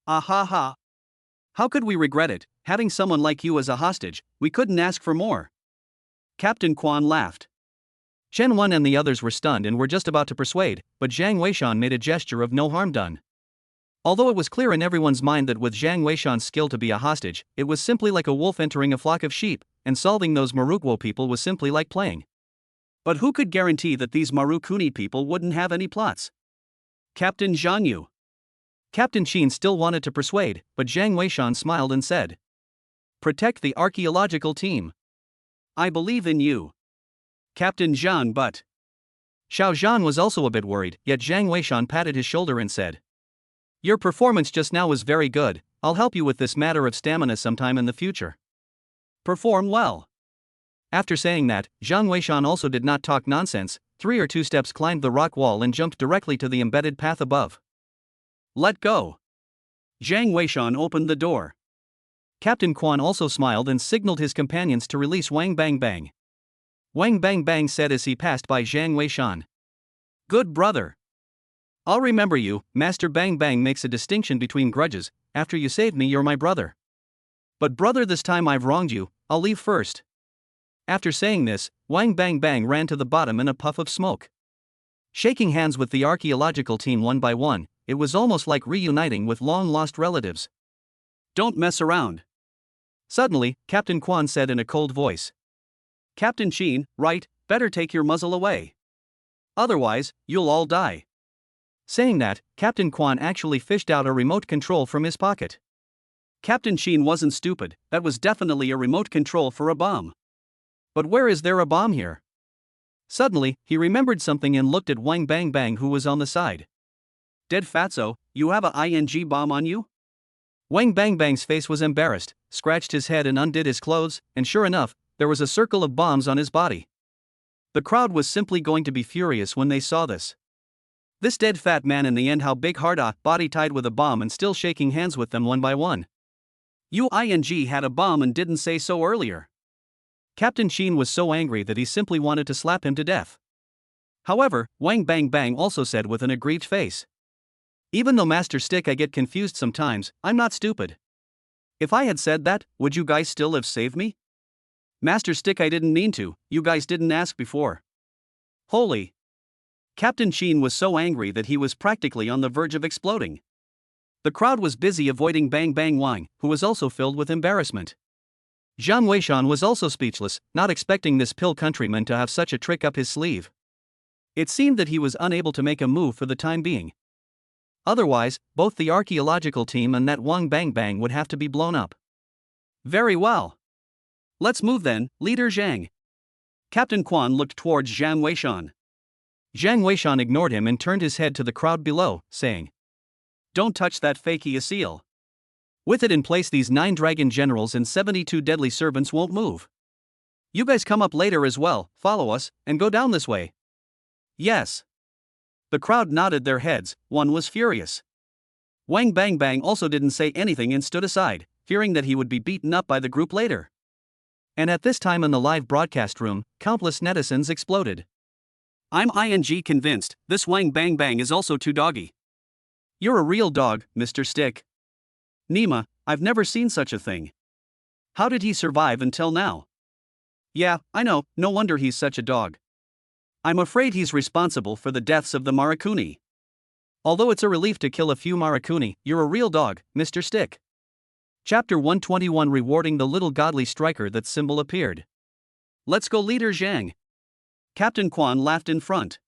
Ah ha ha. How could we regret it, having someone like you as a hostage, we couldn't ask for more. Captain Quan laughed. Chen Wen and the others were stunned and were just about to persuade, but Zhang Weishan made a gesture of no harm done. Although it was clear in everyone's mind that with Zhang Weishan's skill to be a hostage, it was simply like a wolf entering a flock of sheep, and solving those Marugwo people was simply like playing. But who could guarantee that these Marukuni people wouldn't have any plots? Captain Zhang Yu. Captain Sheen still wanted to persuade, but Jiang Weishan smiled and said, "Protect the archaeological team. I believe in you, Captain Zhang." But Xiao Zhan was also a bit worried, yet Jiang Weishan patted his shoulder and said, "Your performance just now was very good. I'll help you with this matter of stamina sometime in the future. Perform well." After saying that, Jiang Weishan also did not talk nonsense. 3 or 2 steps climbed the rock wall and jumped directly to the embedded path above. "Let go." Jiang Weishan opened the door. Captain Quan also smiled and signaled his companions to release Wang Bang Bang. Wang Bang Bang said as he passed by Jiang Weishan, "Good brother. I'll remember you." Master Bang Bang makes a distinction between grudges. After you saved me, you're my brother. But brother, this time I've wronged you, I'll leave first. After saying this, Wang Bang Bang ran to the bottom in a puff of smoke. Shaking hands with the archaeological team one by one, it was almost like reuniting with long-lost relatives. "Don't mess around." Suddenly, Captain Quan said in a cold voice. "Captain Sheen, right, better take your muzzle away. Otherwise, you'll all die." Saying that, Captain Quan actually fished out a remote control from his pocket. Captain Sheen wasn't stupid, that was definitely a remote control for a bomb. But where is there a bomb here? Suddenly, he remembered something and looked at Wang Bang Bang, who was on the side. "Dead fatso, you have a ING bomb on you?" Wang Bang Bang's face was embarrassed, scratched his head and undid his clothes, and sure enough, there was a circle of bombs on his body. The crowd was simply going to be furious when they saw this. This dead fat man, in the end, how big hard body tied with a bomb and still shaking hands with them one by one. "You ING had a bomb and didn't say so earlier." Captain Sheen was so angry that he simply wanted to slap him to death. However, Wang Bang Bang also said with an aggrieved face, "Even though Master Stick, I get confused sometimes, I'm not stupid. If I had said that, would you guys still have saved me? Master Stick, I didn't mean to, you guys didn't ask before." Holy! Captain Sheen was so angry that he was practically on the verge of exploding. The crowd was busy avoiding Bang Bang Wang, who was also filled with embarrassment. Jiang Weishan was also speechless, not expecting this pill countryman to have such a trick up his sleeve. It seemed that he was unable to make a move for the time being. Otherwise, both the archaeological team and that Wang Bang Bang would have to be blown up. "Very well. Let's move then, Leader Zhang." Captain Quan looked towards Jiang Weishan. Jiang Weishan ignored him and turned his head to the crowd below, saying, "Don't touch that fakey seal. With it in place, these 9 dragon generals and 72 deadly servants won't move. You guys come up later as well, follow us, and go down this way." "Yes." The crowd nodded their heads. One was furious. Wang Bang Bang also didn't say anything and stood aside, fearing that he would be beaten up by the group later. And at this time in the live broadcast room, countless netizens exploded. "I'm ING convinced, this Wang Bang Bang is also too doggy. You're a real dog, Mr. Stick. Nima, I've never seen such a thing. How did he survive until now? Yeah, I know, no wonder he's such a dog. I'm afraid he's responsible for the deaths of the Marakuni. Although it's a relief to kill a few Marakuni, you're a real dog, Mr. Stick." Chapter 121, rewarding the little godly striker. That symbol appeared. "Let's go, Leader Zhang." Captain Quan laughed in front.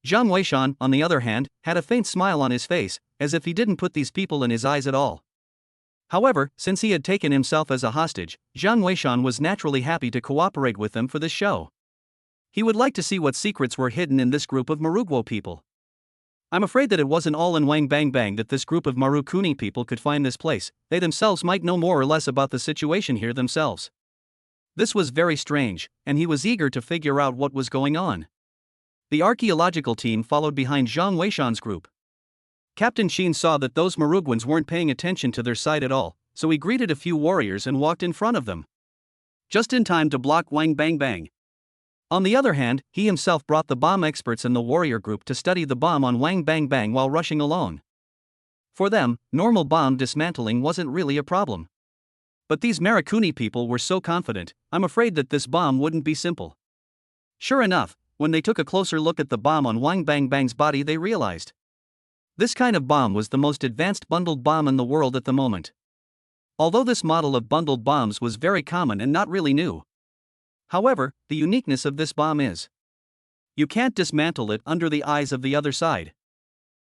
Jiang Weishan, on the other hand, had a faint smile on his face, as if he didn't put these people in his eyes at all. However, since he had taken himself as a hostage, Jiang Weishan was naturally happy to cooperate with them for this show. He would like to see what secrets were hidden in this group of Maruguo people. I'm afraid that it wasn't all in Wang Bang Bang that this group of Marukuni people could find this place. They themselves might know more or less about the situation here themselves. This was very strange, and he was eager to figure out what was going on. The archaeological team followed behind Jiang Weishan's group. Captain Sheen saw that those Maruguans weren't paying attention to their side at all, so he greeted a few warriors and walked in front of them, just in time to block Wang Bang Bang. On the other hand, he himself brought the bomb experts in the warrior group to study the bomb on Wang Bang Bang while rushing alone. For them, normal bomb dismantling wasn't really a problem. But these Marakuni people were so confident, I'm afraid that this bomb wouldn't be simple. Sure enough, when they took a closer look at the bomb on Wang Bang Bang's body, they realized this kind of bomb was the most advanced bundled bomb in the world at the moment. Although this model of bundled bombs was very common and not really new. However, the uniqueness of this bomb is you can't dismantle it under the eyes of the other side.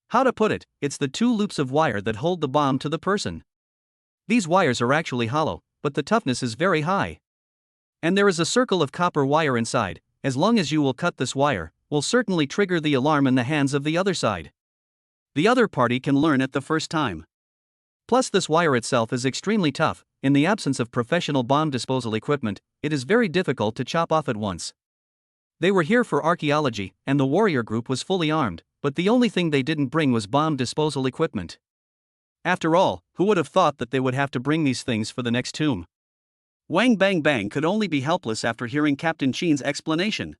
How to put it, it's the two loops of wire that hold the bomb to the person. These wires are actually hollow, but the toughness is very high. And there is a circle of copper wire inside. As long as you will cut this wire, will certainly trigger the alarm in the hands of the other side. The other party can learn it the first time. Plus, this wire itself is extremely tough. In the absence of professional bomb disposal equipment, it is very difficult to chop off at once. They were here for archaeology, and the warrior group was fully armed, but the only thing they didn't bring was bomb disposal equipment. After all, who would have thought that they would have to bring these things for the next tomb? Wang Bang Bang could only be helpless after hearing Captain Chen's explanation.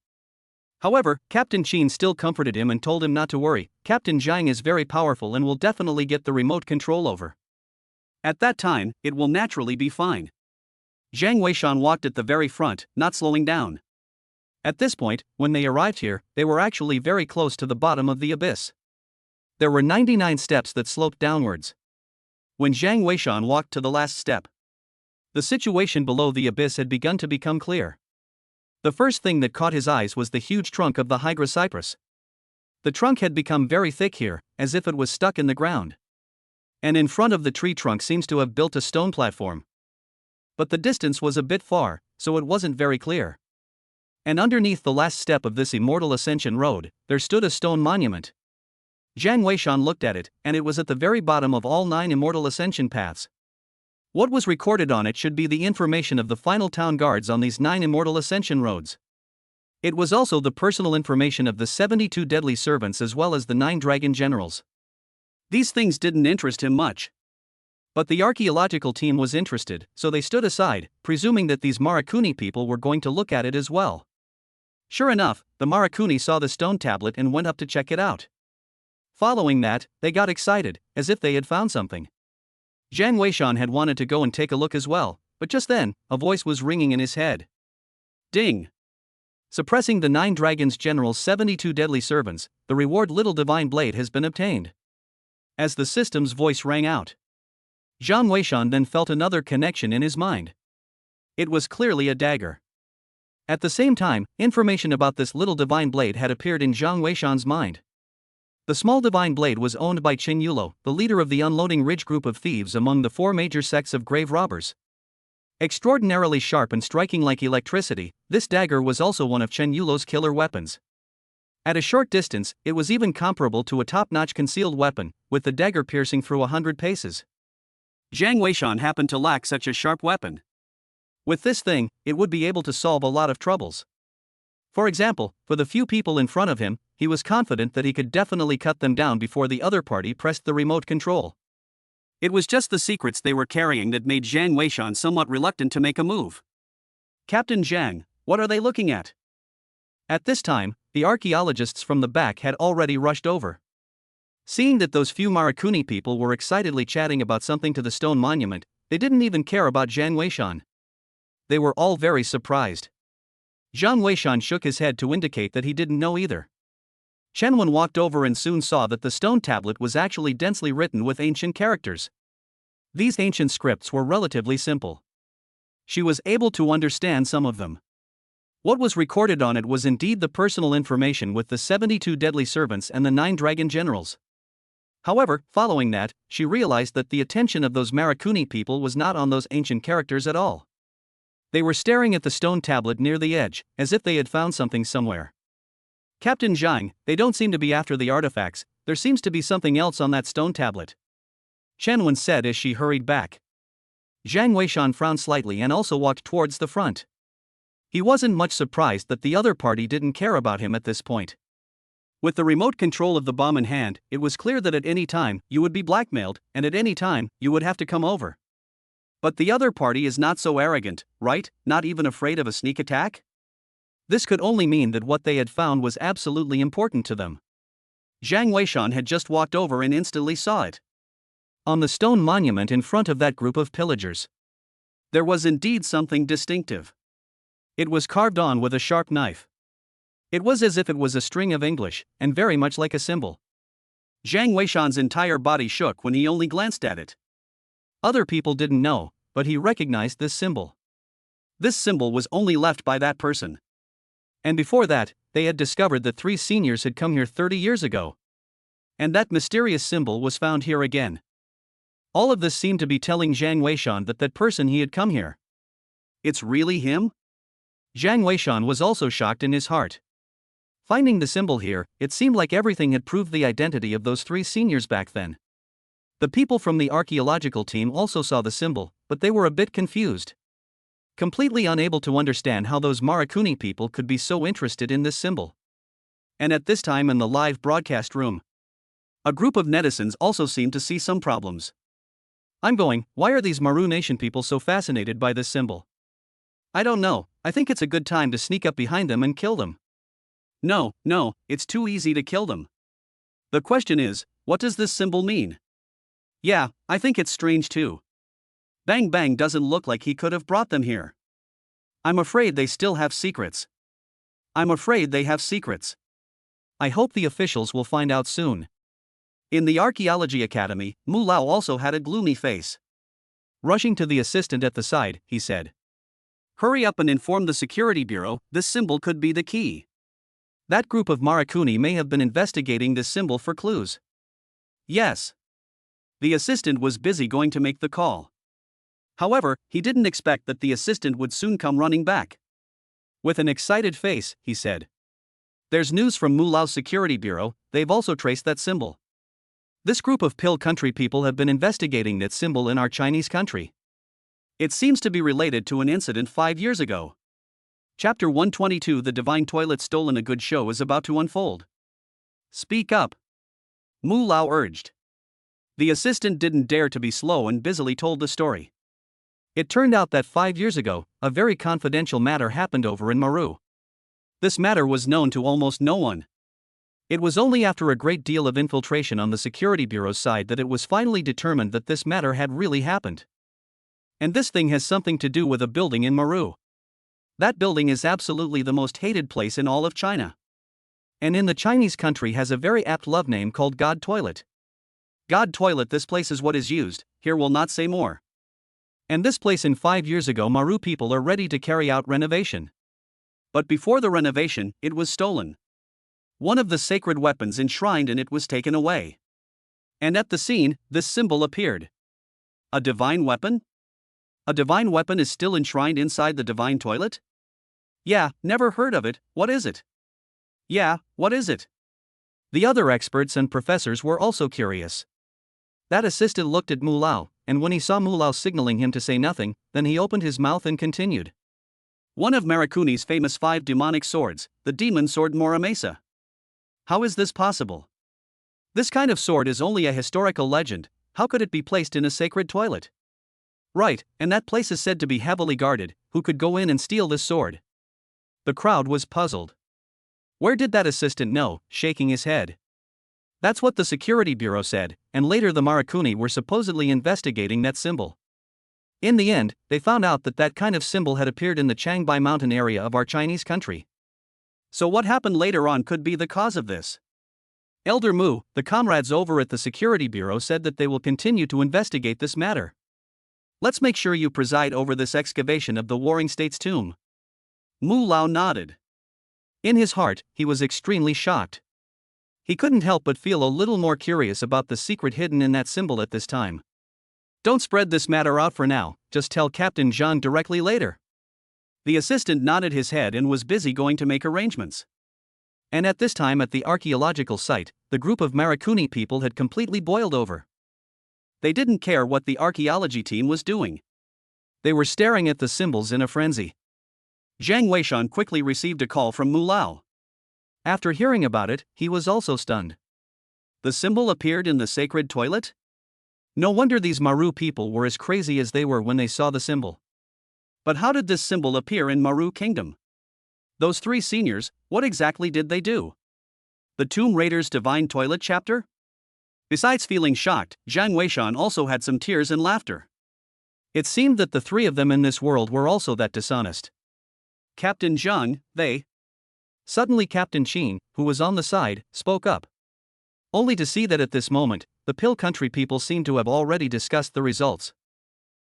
However, Captain Chen still comforted him and told him not to worry. Captain Jeang is very powerful and will definitely get the remote control over. At that time, it will naturally be fine. Jiang Weishan walked at the very front, not slowing down. At this point, when they arrived here, they were actually very close to the bottom of the abyss. There were 99 steps that sloped downwards. When Jiang Weishan walked to the last step, the situation below the abyss had begun to become clear. The first thing that caught his eyes was the huge trunk of the Hydra cypress. The trunk had become very thick here, as if it was stuck in the ground. And in front of the tree trunk seems to have built a stone platform. But the distance was a bit far, so it wasn't very clear. And underneath the last step of this immortal ascension road, there stood a stone monument. Jiang Weishan looked at it, and it was at the very bottom of all 9 immortal ascension paths. What was recorded on it should be the information of the final town guards on these 9 immortal ascension roads. It was also the personal information of the 72 deadly servants as well as the 9 dragon generals. These things didn't interest him much. But the archaeological team was interested, so they stood aside, presuming that these Marakuni people were going to look at it as well. Sure enough, the Marakuni saw the stone tablet and went up to check it out. Following that, they got excited, as if they had found something. Jiang Weishan had wanted to go and take a look as well, but just then, a voice was ringing in his head. Ding! Suppressing the 9 dragons general's 72 deadly servants, the reward Little Divine Blade has been obtained. As the system's voice rang out, Jiang Weishan then felt another connection in his mind. It was clearly a dagger. At the same time, information about this Little Divine Blade had appeared in Jiang Weishan's mind. The small divine blade was owned by Chen Yulo, the leader of the Unloading Ridge group of thieves among the 4 major sects of grave robbers. Extraordinarily sharp and striking like electricity, this dagger was also one of Chen Yulo's killer weapons. At a short distance, it was even comparable to a top-notch concealed weapon, with the dagger piercing through 100 paces. Jiang Weishan happened to lack such a sharp weapon. With this thing, it would be able to solve a lot of troubles. For example, for the few people in front of him, he was confident that he could definitely cut them down before the other party pressed the remote control. It was just the secrets they were carrying that made Jiang Weishan somewhat reluctant to make a move. Captain Jiang, what are they looking at? At this time, the archaeologists from the back had already rushed over. Seeing that those few Marakuni people were excitedly chatting about something to the stone monument, they didn't even care about Jiang Weishan. They were all very surprised. Jiang Weishan shook his head to indicate that he didn't know either. Chen Wen walked over and soon saw that the stone tablet was actually densely written with ancient characters. These ancient scripts were relatively simple. She was able to understand some of them. What was recorded on it was indeed the personal information with the 72 deadly servants and the 9 dragon generals. However, following that, she realized that the attention of those Marakuni people was not on those ancient characters at all. They were staring at the stone tablet near the edge, as if they had found something somewhere. Captain Jiang, they don't seem to be after the artifacts, there seems to be something else on that stone tablet. Chen Wen said as she hurried back. Jiang Weishan frowned slightly and also walked towards the front. He wasn't much surprised that the other party didn't care about him at this point. With the remote control of the bomb in hand, it was clear that at any time, you would be blackmailed, and at any time, you would have to come over. But the other party is not so arrogant, right? Not even afraid of a sneak attack? This could only mean that what they had found was absolutely important to them. Jiang Weishan had just walked over and instantly saw it. On the stone monument in front of that group of pillagers, there was indeed something distinctive. It was carved on with a sharp knife. It was as if it was a string of English, and very much like a symbol. Jiang Weishan's entire body shook when he only glanced at it. Other people didn't know, but he recognized this symbol. This symbol was only left by that person. And before that, they had discovered that 3 seniors had come here 30 years ago. And that mysterious symbol was found here again. All of this seemed to be telling Jiang Weishan that person he had come here. It's really him? Jiang Weishan was also shocked in his heart. Finding the symbol here, it seemed like everything had proved the identity of those three seniors back then. The people from the archaeological team also saw the symbol, but they were a bit confused. Completely unable to understand how those Marakuni people could be so interested in this symbol. And at this time in the live broadcast room, a group of netizens also seemed to see some problems. Why are these Maru Nation people so fascinated by this symbol? I don't know, I think it's a good time to sneak up behind them and kill them. No, it's too easy to kill them. The question is, what does this symbol mean? Yeah, I think it's strange too. Bang Bang doesn't look like he could have brought them here. I'm afraid they still have secrets. I hope the officials will find out soon. In the Archaeology Academy, Mu Lao also had a gloomy face. Rushing to the assistant at the side, he said, "Hurry up and inform the security bureau, this symbol could be the key." That group of Marakuni may have been investigating this symbol for clues. Yes. The assistant was busy going to make the call. However, he didn't expect that the assistant would soon come running back. With an excited face, he said, "There's news from Mu Lao's security bureau, they've also traced that symbol. This group of Pill Country people have been investigating that symbol in our Chinese country. It seems to be related to an incident 5 years ago." Chapter 122 The Divine Toilet Stolen. A good show is about to unfold. Speak up. Mu Lao urged. The assistant didn't dare to be slow and busily told the story. It turned out that 5 years ago, a very confidential matter happened over in Maru. This matter was known to almost no one. It was only after a great deal of infiltration on the security bureau's side that it was finally determined that this matter had really happened. And this thing has something to do with a building in Maru. That building is absolutely the most hated place in all of China. And in the Chinese country has a very apt love name called God Toilet. God Toilet, this place is what is used, here will not say more. And this place in 5 years ago Maru people are ready to carry out renovation. But before the renovation, it was stolen. One of the sacred weapons enshrined in it was taken away. And at the scene, this symbol appeared. A divine weapon? A divine weapon is still enshrined inside the divine toilet? Yeah, never heard of it, what is it? Yeah, what is it? The other experts and professors were also curious. That assistant looked at Mu Lao, and when he saw Mu Lao signaling him to say nothing, then he opened his mouth and continued. One of Marakuni's famous 5 demonic swords, the demon sword Moramesa. How is this possible? This kind of sword is only a historical legend, how could it be placed in a sacred toilet? Right, and that place is said to be heavily guarded, who could go in and steal this sword? The crowd was puzzled. Where did that assistant know, shaking his head? That's what the security bureau said, and later the Marakuni were supposedly investigating that symbol. In the end, they found out that that kind of symbol had appeared in the Changbai mountain area of our Chinese country. So what happened later on could be the cause of this. Elder Mu, the comrades over at the security bureau said that they will continue to investigate this matter. Let's make sure you preside over this excavation of the Warring States tomb. Mu Lao nodded. In his heart, he was extremely shocked. He couldn't help but feel a little more curious about the secret hidden in that symbol at this time. Don't spread this matter out for now, just tell Captain Jeang directly later. The assistant nodded his head and was busy going to make arrangements. And at this time at the archaeological site, the group of Marakuni people had completely boiled over. They didn't care what the archaeology team was doing. They were staring at the symbols in a frenzy. Jiang Weishan quickly received a call from Mu Lao. After hearing about it, he was also stunned. The symbol appeared in the sacred toilet? No wonder these Maru people were as crazy as they were when they saw the symbol. But how did this symbol appear in Maru Kingdom? Those 3 seniors, what exactly did they do? The Tomb Raiders Divine Toilet chapter? Besides feeling shocked, Jiang Weishan also had some tears and laughter. It seemed that the 3 of them in this world were also that dishonest. Captain Jeang, they... Suddenly Captain Chen, who was on the side, spoke up. Only to see that at this moment, the Pill Country people seemed to have already discussed the results.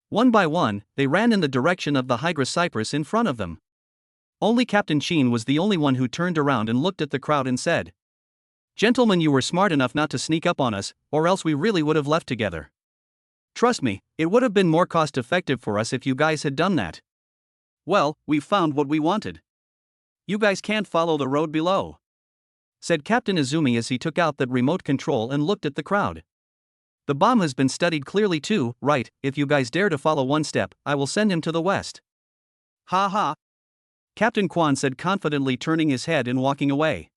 One by one, they ran in the direction of the Hydra Cypress in front of them. Only Captain Chen was the only one who turned around and looked at the crowd and said, Gentlemen, you were smart enough not to sneak up on us, or else we really would have left together. Trust me, it would have been more cost-effective for us if you guys had done that. Well, we've found what we wanted. You guys can't follow the road below," said Captain Izumi as he took out that remote control and looked at the crowd. "The bomb has been studied clearly too, right? If you guys dare to follow one step, I will send him to the west." "Ha ha," Captain Kwan said confidently, turning his head and walking away.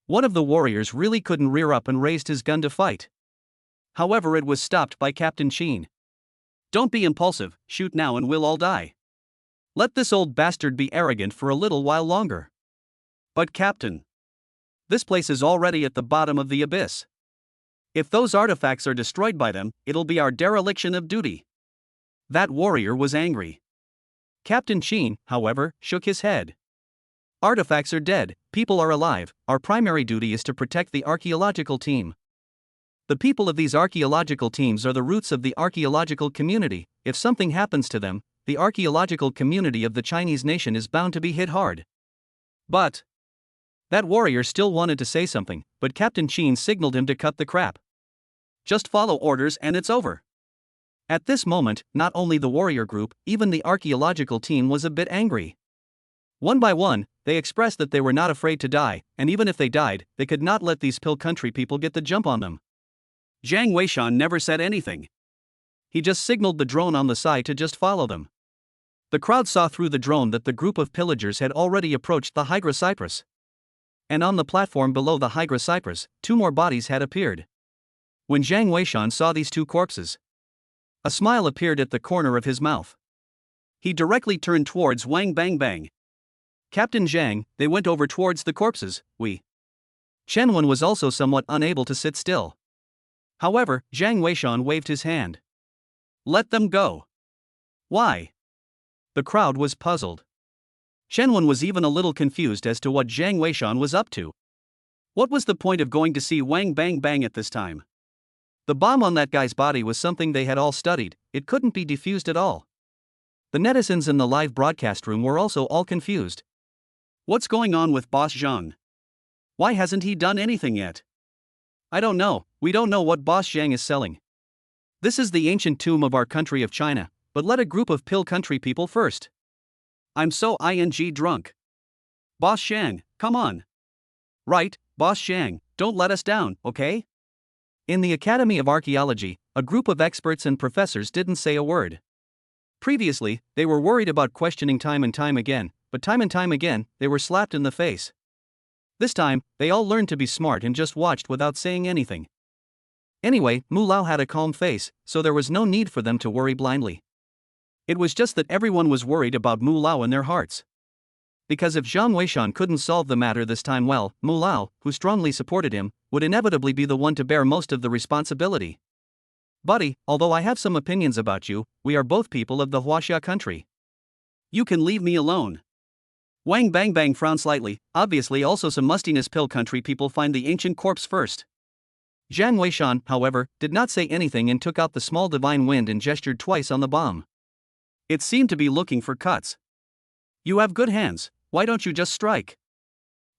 One of the warriors really couldn't rear up and raised his gun to fight. However, it was stopped by Captain Chen. "Don't be impulsive, shoot now and we'll all die. Let this old bastard be arrogant for a little while longer." "But Captain, this place is already at the bottom of the abyss. If those artifacts are destroyed by them, it'll be our dereliction of duty." That warrior was angry. Captain Chen, however, shook his head. "Artifacts are dead, people are alive, our primary duty is to protect the archaeological team. The people of these archaeological teams are the roots of the archaeological community. If something happens to them, the archaeological community of the Chinese nation is bound to be hit hard." "But..." That warrior still wanted to say something, but Captain Chen signaled him to cut the crap. "Just follow orders and it's over." At this moment, not only the warrior group, even the archaeological team was a bit angry. One by one, they expressed that they were not afraid to die, and even if they died, they could not let these Pill Country people get the jump on them. Jiang Weishan never said anything. He just signaled the drone on the side to just follow them. The crowd saw through the drone that the group of pillagers had already approached the Hydra Cypress. And on the platform below the Hydra Cypress, 2 more bodies had appeared. When Jiang Weishan saw these 2 corpses, a smile appeared at the corner of his mouth. He directly turned towards Wang Bang Bang. "Captain Jiang," they went over towards the corpses. Chen Wen was also somewhat unable to sit still. However, Jiang Weishan waved his hand. "Let them go." "Why?" The crowd was puzzled. Chen Wen was even a little confused as to what Jiang Weishan was up to. What was the point of going to see Wang Bang Bang at this time? The bomb on that guy's body was something they had all studied, it couldn't be defused at all. The netizens in the live broadcast room were also all confused. What's going on with Boss Zhang? Why hasn't he done anything yet? I don't know, we don't know what Boss Zhang is selling. This is the ancient tomb of our country of China, but let a group of Pill Country people first. I'm so drunk. Boss Zhang, come on. Right, Boss Zhang, don't let us down, okay? In the Academy of Archaeology, a group of experts and professors didn't say a word. Previously, they were worried about questioning time and time again, but time and time again, they were slapped in the face. This time, they all learned to be smart and just watched without saying anything. Anyway, Mu Lao had a calm face, so there was no need for them to worry blindly. It was just that everyone was worried about Mu Lao in their hearts. Because if Jiang Weishan couldn't solve the matter this time, well, Mu Lao, who strongly supported him, would inevitably be the one to bear most of the responsibility. Buddy, although I have some opinions about you, we are both people of the Huaxia country. You can leave me alone. Wang Bang Bang frowned slightly. Obviously also some mustiness Pill Country people find the ancient corpse first. Jiang Weishan, however, did not say anything and took out the small divine wind and gestured twice on the bomb. It seemed to be looking for cuts. You have good hands, why don't you just strike?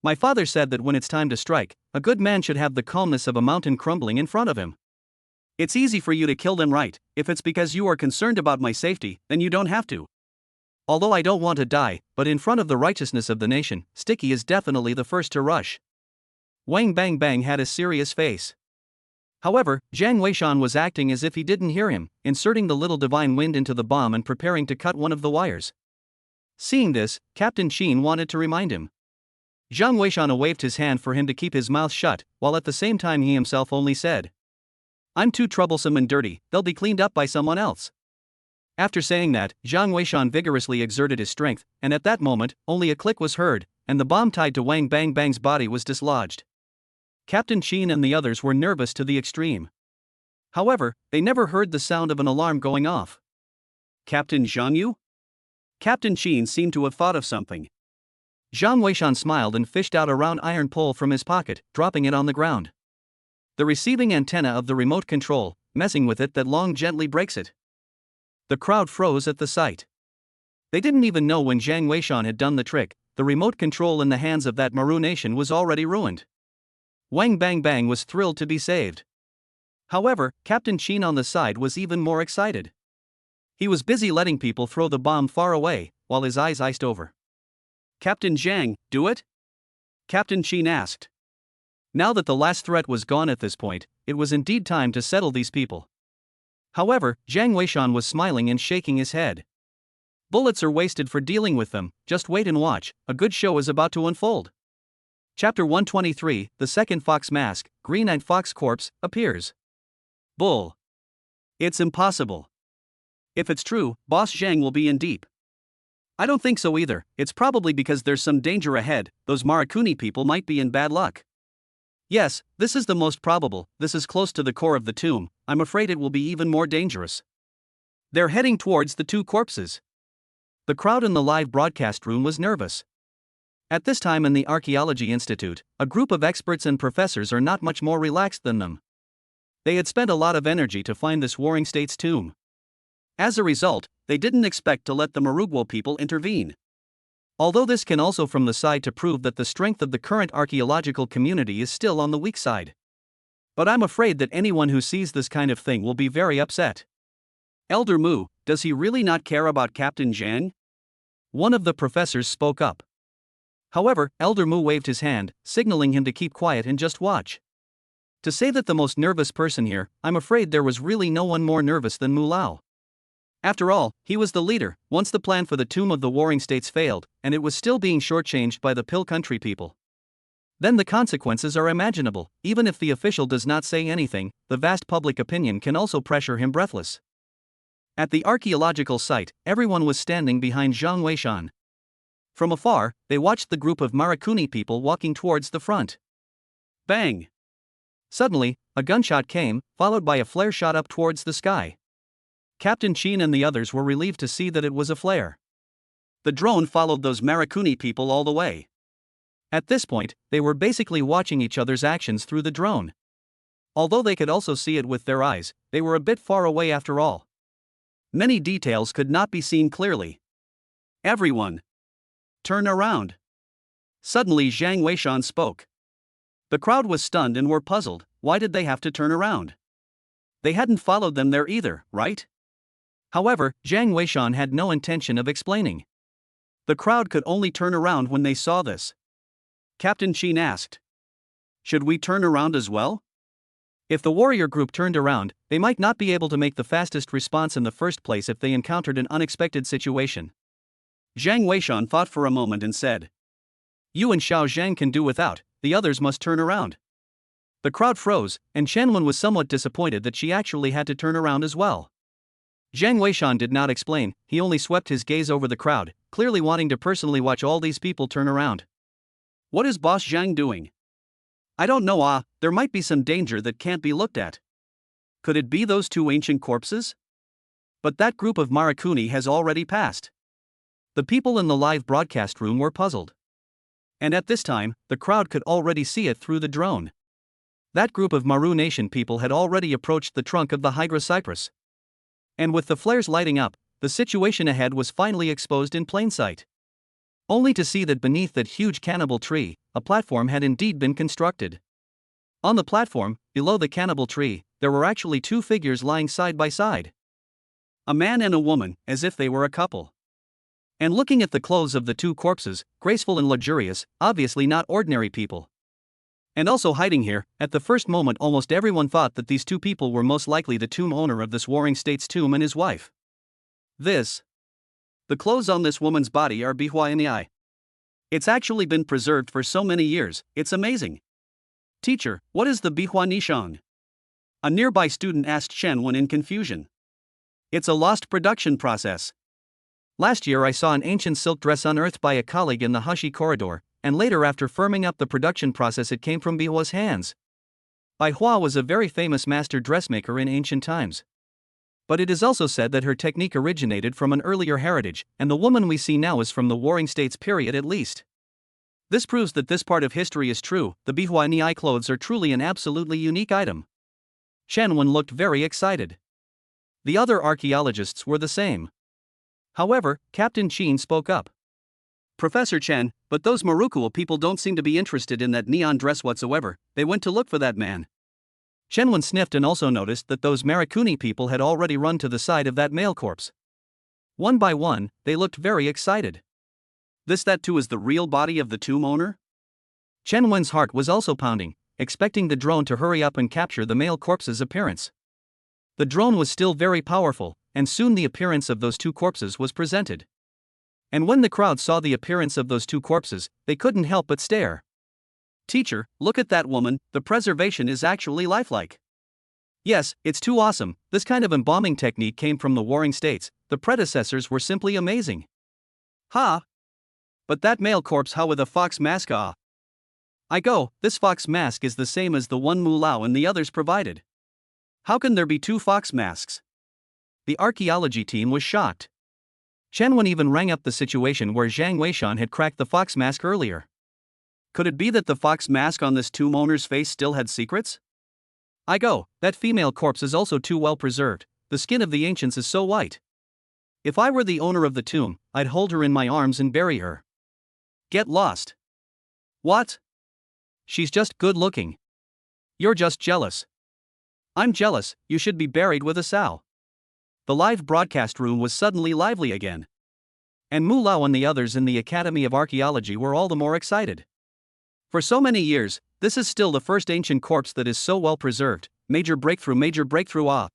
My father said that when it's time to strike, a good man should have the calmness of a mountain crumbling in front of him. It's easy for you to kill them, right? If it's because you are concerned about my safety, then you don't have to. Although I don't want to die, but in front of the righteousness of the nation, Sticky is definitely the first to rush. Wang Bang Bang had a serious face. However, Jiang Weishan was acting as if he didn't hear him, inserting the little divine wind into the bomb and preparing to cut one of the wires. Seeing this, Captain Chen wanted to remind him. Jiang Weishan waved his hand for him to keep his mouth shut, while at the same time he himself only said, "I'm too troublesome and dirty, they'll be cleaned up by someone else." After saying that, Jiang Weishan vigorously exerted his strength, and at that moment, only a click was heard, and the bomb tied to Wang Bang Bang's body was dislodged. Captain Chen and the others were nervous to the extreme. However, they never heard the sound of an alarm going off. Captain Zhang Yu? Captain Chen seemed to have thought of something. Jiang Weishan smiled and fished out a round iron pole from his pocket, dropping it on the ground. The receiving antenna of the remote control, messing with it that long gently breaks it. The crowd froze at the sight. They didn't even know when Jiang Weishan had done the trick, the remote control in the hands of that Maru nation was already ruined. Wang Bang Bang was thrilled to be saved. However, Captain Chen on the side was even more excited. He was busy letting people throw the bomb far away, while his eyes iced over. Captain Jeang, do it? Captain Chen asked. Now that the last threat was gone at this point, it was indeed time to settle these people. However, Jiang Weishan was smiling and shaking his head. Bullets are wasted for dealing with them, just wait and watch, a good show is about to unfold. Chapter 123, The Second Fox Mask, Green-Eyed Fox Corpse, appears. Bull. It's impossible. If it's true, Boss Zhang will be in deep. I don't think so either, it's probably because there's some danger ahead, those Marakuni people might be in bad luck. Yes, this is the most probable, this is close to the core of the tomb, I'm afraid it will be even more dangerous. They're heading towards the two corpses. The crowd in the live broadcast room was nervous. At this time in the Archaeology Institute, a group of experts and professors are not much more relaxed than them. They had spent a lot of energy to find this Warring States tomb. As a result, they didn't expect to let the Marugwo people intervene. Although this can also from the side to prove that the strength of the current archaeological community is still on the weak side. But I'm afraid that anyone who sees this kind of thing will be very upset. Elder Mu, does he really not care about Captain Jiang? One of the professors spoke up. However, Elder Mu waved his hand, signaling him to keep quiet and just watch. To say that the most nervous person here, I'm afraid there was really no one more nervous than Mu Lao. After all, he was the leader, once the plan for the Tomb of the Warring States failed, and it was still being shortchanged by the Pill Country people. Then the consequences are imaginable, even if the official does not say anything, the vast public opinion can also pressure him breathless. At the archaeological site, everyone was standing behind Jiang Weishan. From afar, they watched the group of Marakuni people walking towards the front. Bang! Suddenly, a gunshot came, followed by a flare shot up towards the sky. Captain Chen and the others were relieved to see that it was a flare. The drone followed those Marakuni people all the way. At this point, they were basically watching each other's actions through the drone. Although they could also see it with their eyes, they were a bit far away after all. Many details could not be seen clearly. Everyone! Turn around! Suddenly Jiang Weishan spoke. The crowd was stunned and were puzzled, why did they have to turn around? They hadn't followed them there either, right? However, Jiang Weishan had no intention of explaining. The crowd could only turn around when they saw this. Captain Chen asked. Should we turn around as well? If the warrior group turned around, they might not be able to make the fastest response in the first place if they encountered an unexpected situation. Jiang Weishan thought for a moment and said. You and Xiao Zhang can do without, the others must turn around. The crowd froze, and Shenwen was somewhat disappointed that she actually had to turn around as well. Jiang Weishan did not explain, he only swept his gaze over the crowd, clearly wanting to personally watch all these people turn around. What is Boss Jiang doing? I don't know, there might be some danger that can't be looked at. Could it be those two ancient corpses? But that group of Marakuni has already passed. The people in the live broadcast room were puzzled. And at this time, the crowd could already see it through the drone. That group of Maru Nation people had already approached the trunk of the Hydra cypress. And with the flares lighting up, the situation ahead was finally exposed in plain sight. Only to see that beneath that huge cannibal tree, a platform had indeed been constructed. On the platform, below the cannibal tree, there were actually two figures lying side by side. A man and a woman, as if they were a couple. And looking at the clothes of the two corpses, graceful and luxurious, obviously not ordinary people. And also hiding here, at the first moment almost everyone thought that these two people were most likely the tomb owner of this Warring States tomb and his wife. The clothes on this woman's body are bihua ni. It's actually been preserved for so many years, it's amazing. Teacher, what is the bihua nishan? A nearby student asked Chen when in confusion. It's a lost production process. Last year I saw an ancient silk dress unearthed by a colleague in the Hushi corridor, and later after firming up the production process it came from Bihua's hands. Bihua was a very famous master dressmaker in ancient times. But it is also said that her technique originated from an earlier heritage, and the woman we see now is from the Warring States period at least. This proves that this part of history is true, the Bihua Ni clothes are truly an absolutely unique item. Shenwen looked very excited. The other archaeologists were the same. However, Captain Chen spoke up. Professor Chen, but those Marukuo people don't seem to be interested in that neon dress whatsoever. They went to look for that man. Shenwen sniffed and also noticed that those Marakuni people had already run to the side of that male corpse. One by one, they looked very excited. That too is the real body of the tomb owner? Chen Wen's heart was also pounding, expecting the drone to hurry up and capture the male corpse's appearance. The drone was still very powerful, and soon the appearance of those two corpses was presented. And when the crowd saw the appearance of those two corpses, they couldn't help but stare. Teacher, look at that woman, the preservation is actually lifelike. Yes, it's too awesome. This kind of embalming technique came from the Warring States. The predecessors were simply amazing. Ha! But that male corpse, how with a fox mask? This fox mask is the same as the one Mu Lao and the others provided. How can there be two fox masks? The archaeology team was shocked. Chen Wen even rang up the situation where Zhang Weishan had cracked the fox mask earlier. Could it be that the fox mask on this tomb owner's face still had secrets? That female corpse is also too well preserved. The skin of the ancients is so white. If I were the owner of the tomb, I'd hold her in my arms and bury her. Get lost. What? She's just good looking. You're just jealous. I'm jealous, you should be buried with a sow. The live broadcast room was suddenly lively again. And Mu Lao and the others in the Academy of Archaeology were all the more excited. For so many years, this is still the first ancient corpse that is so well preserved. Major breakthrough.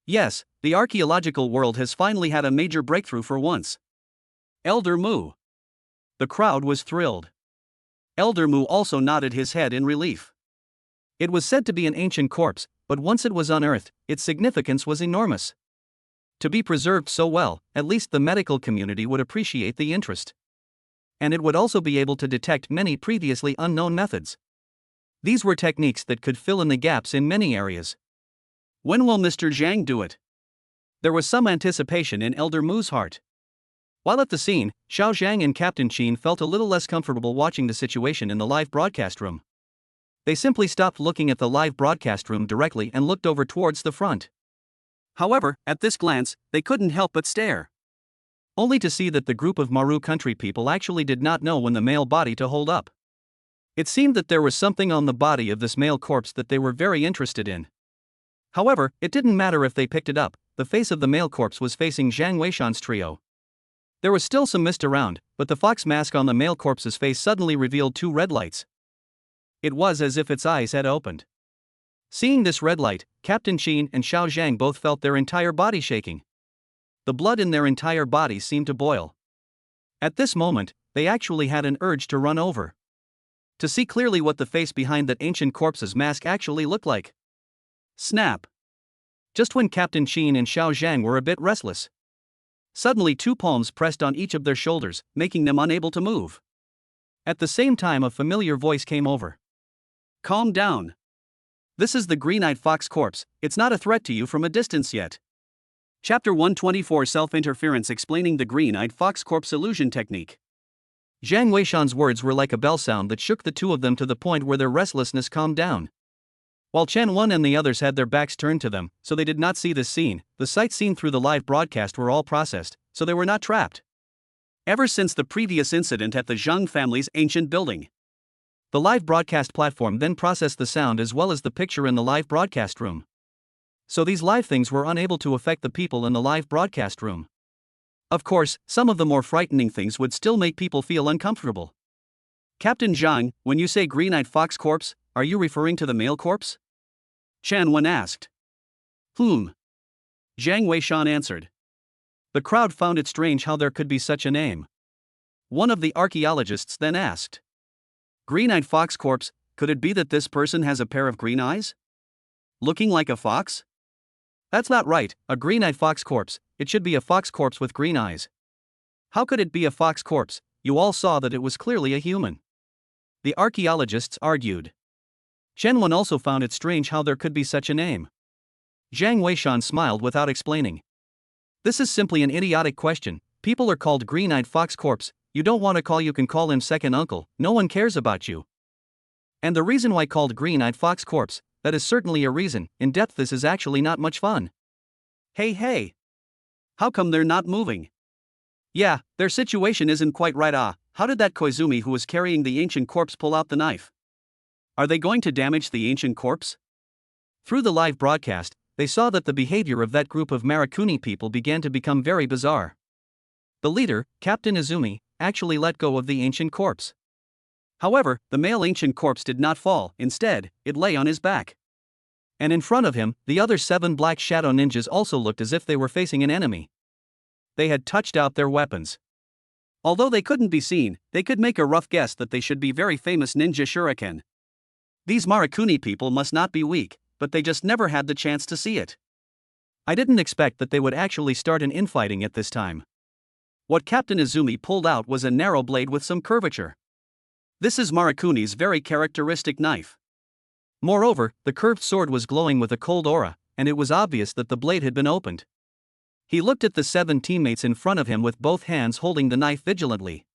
Yes, the archaeological world has finally had a major breakthrough for once. Elder Mu. The crowd was thrilled. Elder Mu also nodded his head in relief. It was said to be an ancient corpse, but once it was unearthed, its significance was enormous. To be preserved so well, at least the medical community would appreciate the interest. And it would also be able to detect many previously unknown methods. These were techniques that could fill in the gaps in many areas. When will Mr. Jeang do it? There was some anticipation in Elder Mu's heart. While at the scene, Xiao Zhang and Captain Chen felt a little less comfortable watching the situation in the live broadcast room. They simply stopped looking at the live broadcast room directly and looked over towards the front. However, at this glance, they couldn't help but stare. Only to see that the group of Maru country people actually did not know when the male body to hold up. It seemed that there was something on the body of this male corpse that they were very interested in. However, it didn't matter if they picked it up, the face of the male corpse was facing Zhang Weishan's trio. There was still some mist around, but the fox mask on the male corpse's face suddenly revealed two red lights. It was as if its eyes had opened. Seeing this red light, Captain Chen and Xiao Zhang both felt their entire body shaking. The blood in their entire bodies seemed to boil. At this moment, they actually had an urge to run over. To see clearly what the face behind that ancient corpse's mask actually looked like. Snap! Just when Captain Chen and Xiao Zhang were a bit restless. Suddenly two palms pressed on each of their shoulders, making them unable to move. At the same time a familiar voice came over. Calm down. This is the green-eyed fox corpse, it's not a threat to you from a distance yet. Chapter 124 Self-Interference explaining the green-eyed fox corpse illusion technique. Zhang Weishan's words were like a bell sound that shook the two of them to the point where their restlessness calmed down. While Chen Wen and the others had their backs turned to them, so they did not see this scene, the sights seen through the live broadcast were all processed, so they were not trapped. Ever since the previous incident at the Jeang family's ancient building. The live broadcast platform then processed the sound as well as the picture in the live broadcast room. So these live things were unable to affect the people in the live broadcast room. Of course, some of the more frightening things would still make people feel uncomfortable. Captain Jeang, when you say green-eyed fox corpse, are you referring to the male corpse? Chen Wen asked. Zhang Weishan answered. The crowd found it strange how there could be such a name. One of the archaeologists then asked. Green-eyed fox corpse, could it be that this person has a pair of green eyes? Looking like a fox? That's not right, a green-eyed fox corpse, it should be a fox corpse with green eyes. How could it be a fox corpse? You all saw that it was clearly a human. The archaeologists argued. Chen Wen also found it strange how there could be such a name. Zhang Weishan smiled without explaining. This is simply an idiotic question, people are called green-eyed fox corpse, you don't want to call you can call him second uncle, no one cares about you. And the reason why called green-eyed fox corpse, that is certainly a reason, in depth this is actually not much fun. Hey. How come they're not moving? Yeah, their situation isn't quite right how did that Koizumi who was carrying the ancient corpse pull out the knife? Are they going to damage the ancient corpse? Through the live broadcast, they saw that the behavior of that group of Marakuni people began to become very bizarre. The leader, Captain Izumi, actually let go of the ancient corpse. However, the male ancient corpse did not fall, instead, it lay on his back. And in front of him, the other 7 black shadow ninjas also looked as if they were facing an enemy. They had touched out their weapons. Although they couldn't be seen, they could make a rough guess that they should be very famous ninja shuriken. These Marakuni people must not be weak, but they just never had the chance to see it. I didn't expect that they would actually start an infighting at this time. What Captain Izumi pulled out was a narrow blade with some curvature. This is Marakuni's very characteristic knife. Moreover, the curved sword was glowing with a cold aura, and it was obvious that the blade had been opened. He looked at the 7 teammates in front of him with both hands holding the knife vigilantly.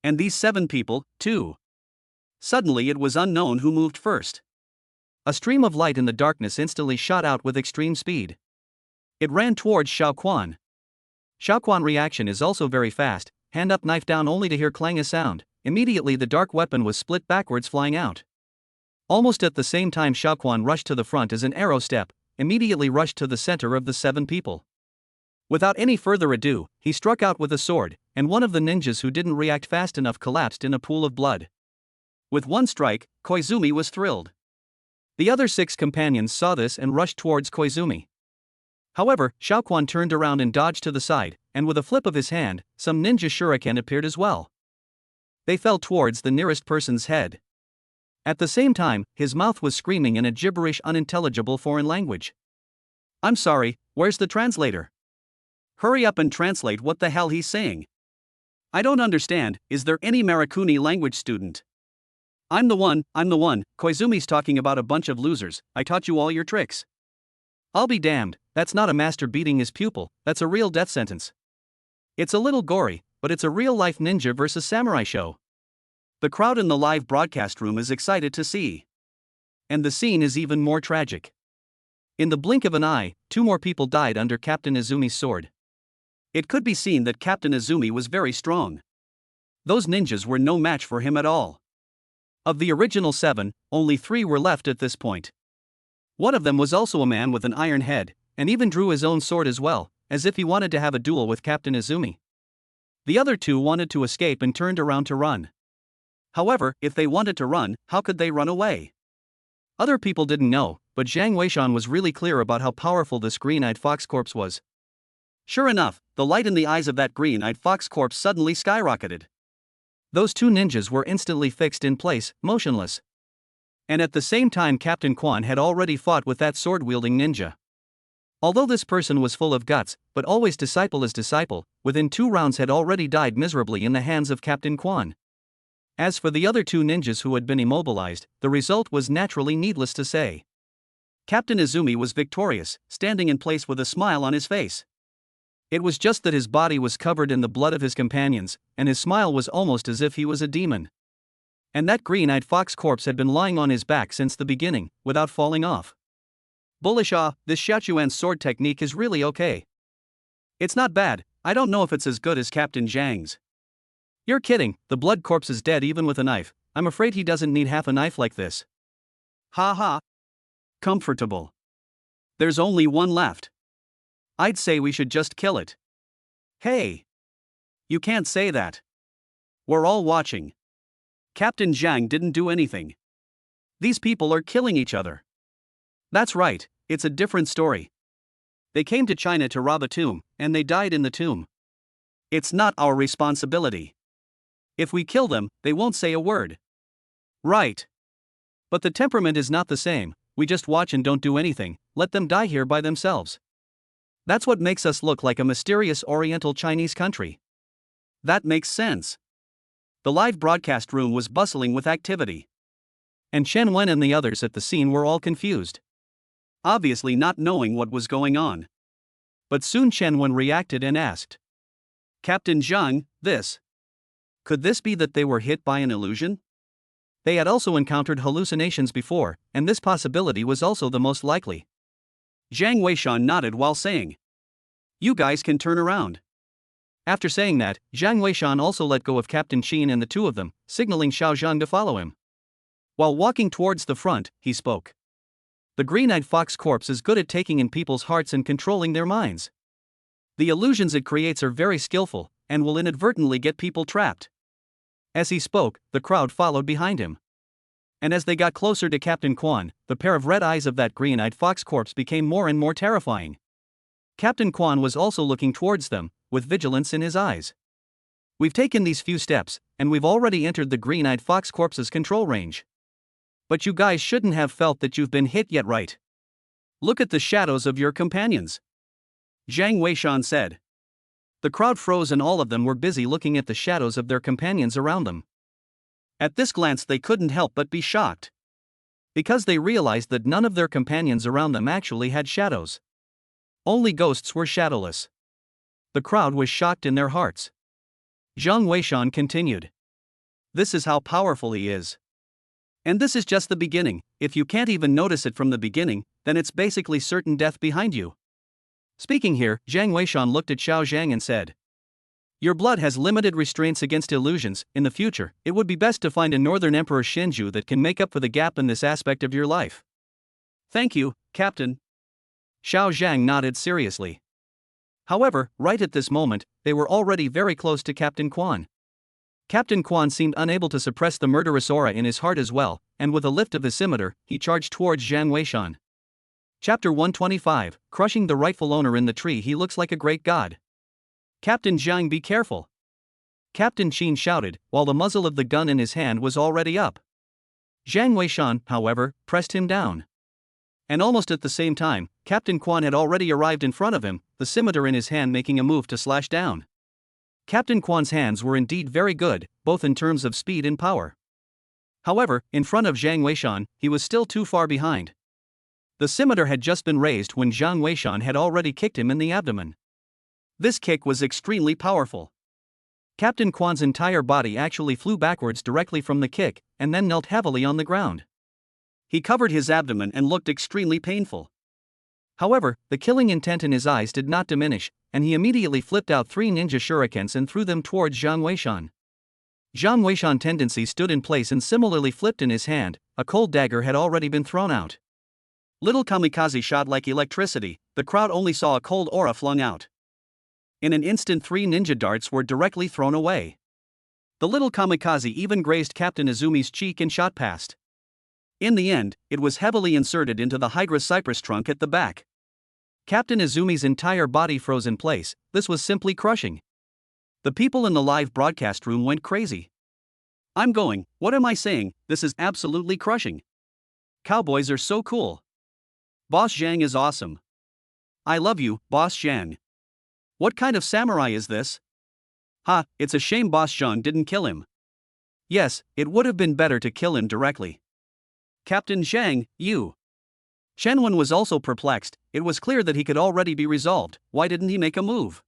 And these 7 people, too. Suddenly it was unknown who moved first. A stream of light in the darkness instantly shot out with extreme speed. It ran towards Xiao Quan. Xiao Quan reaction is also very fast, hand up knife down only to hear clang a sound. Immediately the dark weapon was split backwards flying out. Almost at the same time Xiao Quan rushed to the front as an arrow step, immediately rushed to the center of the 7 people. Without any further ado, he struck out with a sword, and one of the ninjas who didn't react fast enough collapsed in a pool of blood. With one strike, Koizumi was thrilled. The other 6 companions saw this and rushed towards Koizumi. However, Xiao Quan turned around and dodged to the side, and with a flip of his hand, some ninja shuriken appeared as well. They fell towards the nearest person's head. At the same time, his mouth was screaming in a gibberish unintelligible foreign language. I'm sorry, where's the translator? Hurry up and translate what the hell he's saying. I don't understand, is there any Marakuni language student? I'm the one, Koizumi's talking about a bunch of losers, I taught you all your tricks. I'll be damned, that's not a master beating his pupil, that's a real death sentence. It's a little gory, but it's a real-life ninja versus samurai show. The crowd in the live broadcast room is excited to see. And the scene is even more tragic. In the blink of an eye, 2 more people died under Captain Izumi's sword. It could be seen that Captain Izumi was very strong. Those ninjas were no match for him at all. Of the original 7, only 3 were left at this point. One of them was also a man with an iron head, and even drew his own sword as well, as if he wanted to have a duel with Captain Izumi. The other 2 wanted to escape and turned around to run. However, if they wanted to run, how could they run away? Other people didn't know, but Zhang Weishan was really clear about how powerful this green-eyed fox corpse was. Sure enough, the light in the eyes of that green-eyed fox corpse suddenly skyrocketed. Those 2 ninjas were instantly fixed in place, motionless. And at the same time Captain Quan had already fought with that sword-wielding ninja. Although this person was full of guts, but always disciple as disciple, within 2 rounds had already died miserably in the hands of Captain Quan. As for the other 2 ninjas who had been immobilized, the result was naturally needless to say. Captain Izumi was victorious, standing in place with a smile on his face. It was just that his body was covered in the blood of his companions, and his smile was almost as if he was a demon. And that green-eyed fox corpse had been lying on his back since the beginning, without falling off. Bullish, this Xiaochuan's sword technique is really okay. It's not bad, I don't know if it's as good as Captain Zhang's. You're kidding, the blood corpse is dead even with a knife, I'm afraid he doesn't need half a knife like this. Ha ha. Comfortable. There's only one left. I'd say we should just kill it. Hey! You can't say that. We're all watching. Captain Jeang didn't do anything. These people are killing each other. That's right, it's a different story. They came to China to rob a tomb, and they died in the tomb. It's not our responsibility. If we kill them, they won't say a word. Right. But the temperament is not the same, we just watch and don't do anything, let them die here by themselves. That's what makes us look like a mysterious Oriental Chinese country. That makes sense. The live broadcast room was bustling with activity. And Chen Wen and the others at the scene were all confused. Obviously not knowing what was going on. But soon Chen Wen reacted and asked. Captain Zhang, could this be that they were hit by an illusion? They had also encountered hallucinations before, and this possibility was also the most likely. Zhang Weishan nodded while saying, You guys can turn around. After saying that, Zhang Weishan also let go of Captain Chen and the two of them, signaling Xiao Zhang to follow him. While walking towards the front, he spoke. The green-eyed fox corpse is good at taking in people's hearts and controlling their minds. The illusions it creates are very skillful, and will inadvertently get people trapped. As he spoke, the crowd followed behind him. And as they got closer to Captain Quan, the pair of red eyes of that green-eyed fox corpse became more and more terrifying. Captain Quan was also looking towards them, with vigilance in his eyes. We've taken these few steps, and we've already entered the green-eyed fox corpse's control range. But you guys shouldn't have felt that you've been hit yet, right? Look at the shadows of your companions. Zhang Weishan said. The crowd froze and all of them were busy looking at the shadows of their companions around them. At this glance they couldn't help but be shocked. Because they realized that none of their companions around them actually had shadows. Only ghosts were shadowless. The crowd was shocked in their hearts. Zhang Weishan continued. This is how powerful he is. And this is just the beginning. If you can't even notice it from the beginning, then it's basically certain death behind you. Speaking here, Zhang Weishan looked at Xiao Zhang and said, your blood has limited restraints against illusions. In the future, it would be best to find a Northern Emperor Shinju that can make up for the gap in this aspect of your life. Thank you, Captain. Xiao Zhang nodded seriously. However, right at this moment, they were already very close to Captain Quan. Captain Quan seemed unable to suppress the murderous aura in his heart as well, and with a lift of his scimitar, he charged towards Zhang Weishan. Chapter 125, Crushing the Rightful Owner in the Tree. He looks like a great god. Captain Jeang, be careful. Captain Chen shouted, while the muzzle of the gun in his hand was already up. Zhang Weishan, however, pressed him down. And almost at the same time, Captain Quan had already arrived in front of him, the scimitar in his hand making a move to slash down. Captain Quan's hands were indeed very good, both in terms of speed and power. However, in front of Zhang Weishan, he was still too far behind. The scimitar had just been raised when Zhang Weishan had already kicked him in the abdomen. This kick was extremely powerful. Captain Quan's entire body actually flew backwards directly from the kick, and then knelt heavily on the ground. He covered his abdomen and looked extremely painful. However, the killing intent in his eyes did not diminish, and he immediately flipped out 3 ninja shurikens and threw them towards Zhang Weishan. Zhang Weishan tendency stood in place and similarly flipped in his hand. A cold dagger had already been thrown out. Little kamikaze shot like electricity. The crowd only saw a cold aura flung out. In an instant 3 ninja darts were directly thrown away. The little kamikaze even grazed Captain Izumi's cheek and shot past. In the end, it was heavily inserted into the Hydra cypress trunk at the back. Captain Izumi's entire body froze in place. This was simply crushing. The people in the live broadcast room went crazy. I'm going, what am I saying, this is absolutely crushing. Cowboys are so cool. Boss Zhang is awesome. I love you, Boss Zhang. What kind of samurai is this? Ha, it's a shame Boss Zhang didn't kill him. Yes, it would have been better to kill him directly. Captain Zhang, you. Shenwen was also perplexed. It was clear that he could already be resolved. Why didn't he make a move?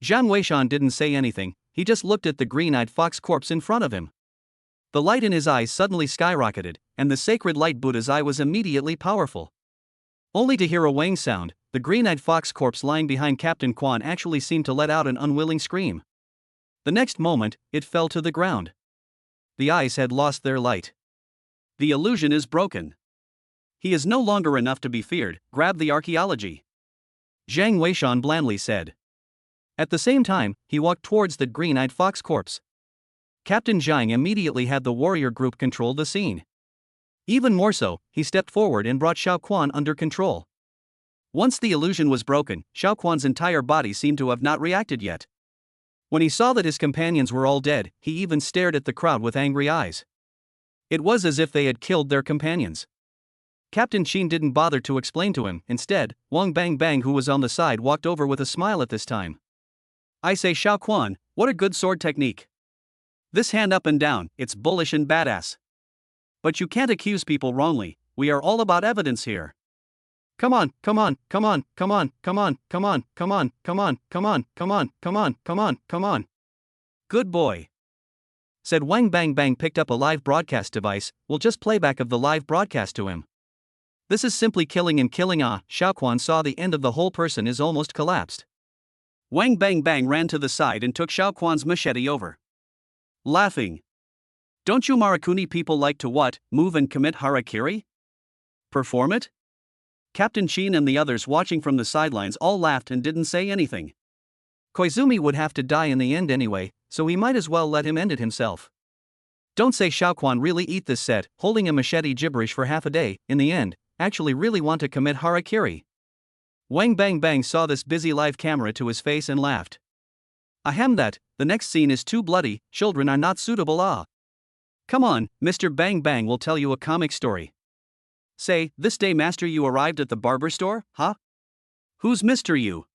Zhang Weishan didn't say anything, he just looked at the green-eyed fox corpse in front of him. The light in his eyes suddenly skyrocketed, and the sacred light Buddha's eye was immediately powerful. Only to hear a wang sound, the green-eyed fox corpse lying behind Captain Quan actually seemed to let out an unwilling scream. The next moment, it fell to the ground. The eyes had lost their light. The illusion is broken. He is no longer enough to be feared. Grab the archaeology. Zhang Weishan blandly said. At the same time, he walked towards the green-eyed fox corpse. Captain Jeang immediately had the warrior group control the scene. Even more so, he stepped forward and brought Xiao Quan under control. Once the illusion was broken, Xiao Quan's entire body seemed to have not reacted yet. When he saw that his companions were all dead, he even stared at the crowd with angry eyes. It was as if they had killed their companions. Captain Chen didn't bother to explain to him. Instead, Wang Bang Bang, who was on the side, walked over with a smile at this time. I say, Xiao Quan, what a good sword technique. This hand up and down, it's bullish and badass. But you can't accuse people wrongly, we are all about evidence here. Come on, come on, come on, come on, come on, come on, come on, come on, come on, come on, come on, come on, come on. Good boy. Said Wang Bang Bang, picked up a live broadcast device. We'll just playback of the live broadcast to him. This is simply killing and killing. Xiao Quan saw the end of the whole person is almost collapsed. Wang Bang Bang ran to the side and took Xiao Quan's machete over. Laughing. Don't you Marakuni people like to what, move and commit harakiri? Perform it? Captain Chen and the others watching from the sidelines all laughed and didn't say anything. Koizumi would have to die in the end anyway, so he might as well let him end it himself. Don't say Xiaoquan really eat this set, holding a machete gibberish for half a day, in the end, actually really want to commit harakiri. Wang Bang Bang saw this busy live camera to his face and laughed. Ahem, that, the next scene is too bloody, children are not suitable. Come on, Mr. Bang Bang will tell you a comic story. Say, this day master you arrived at the barber store, huh? Who's Mr. Yu?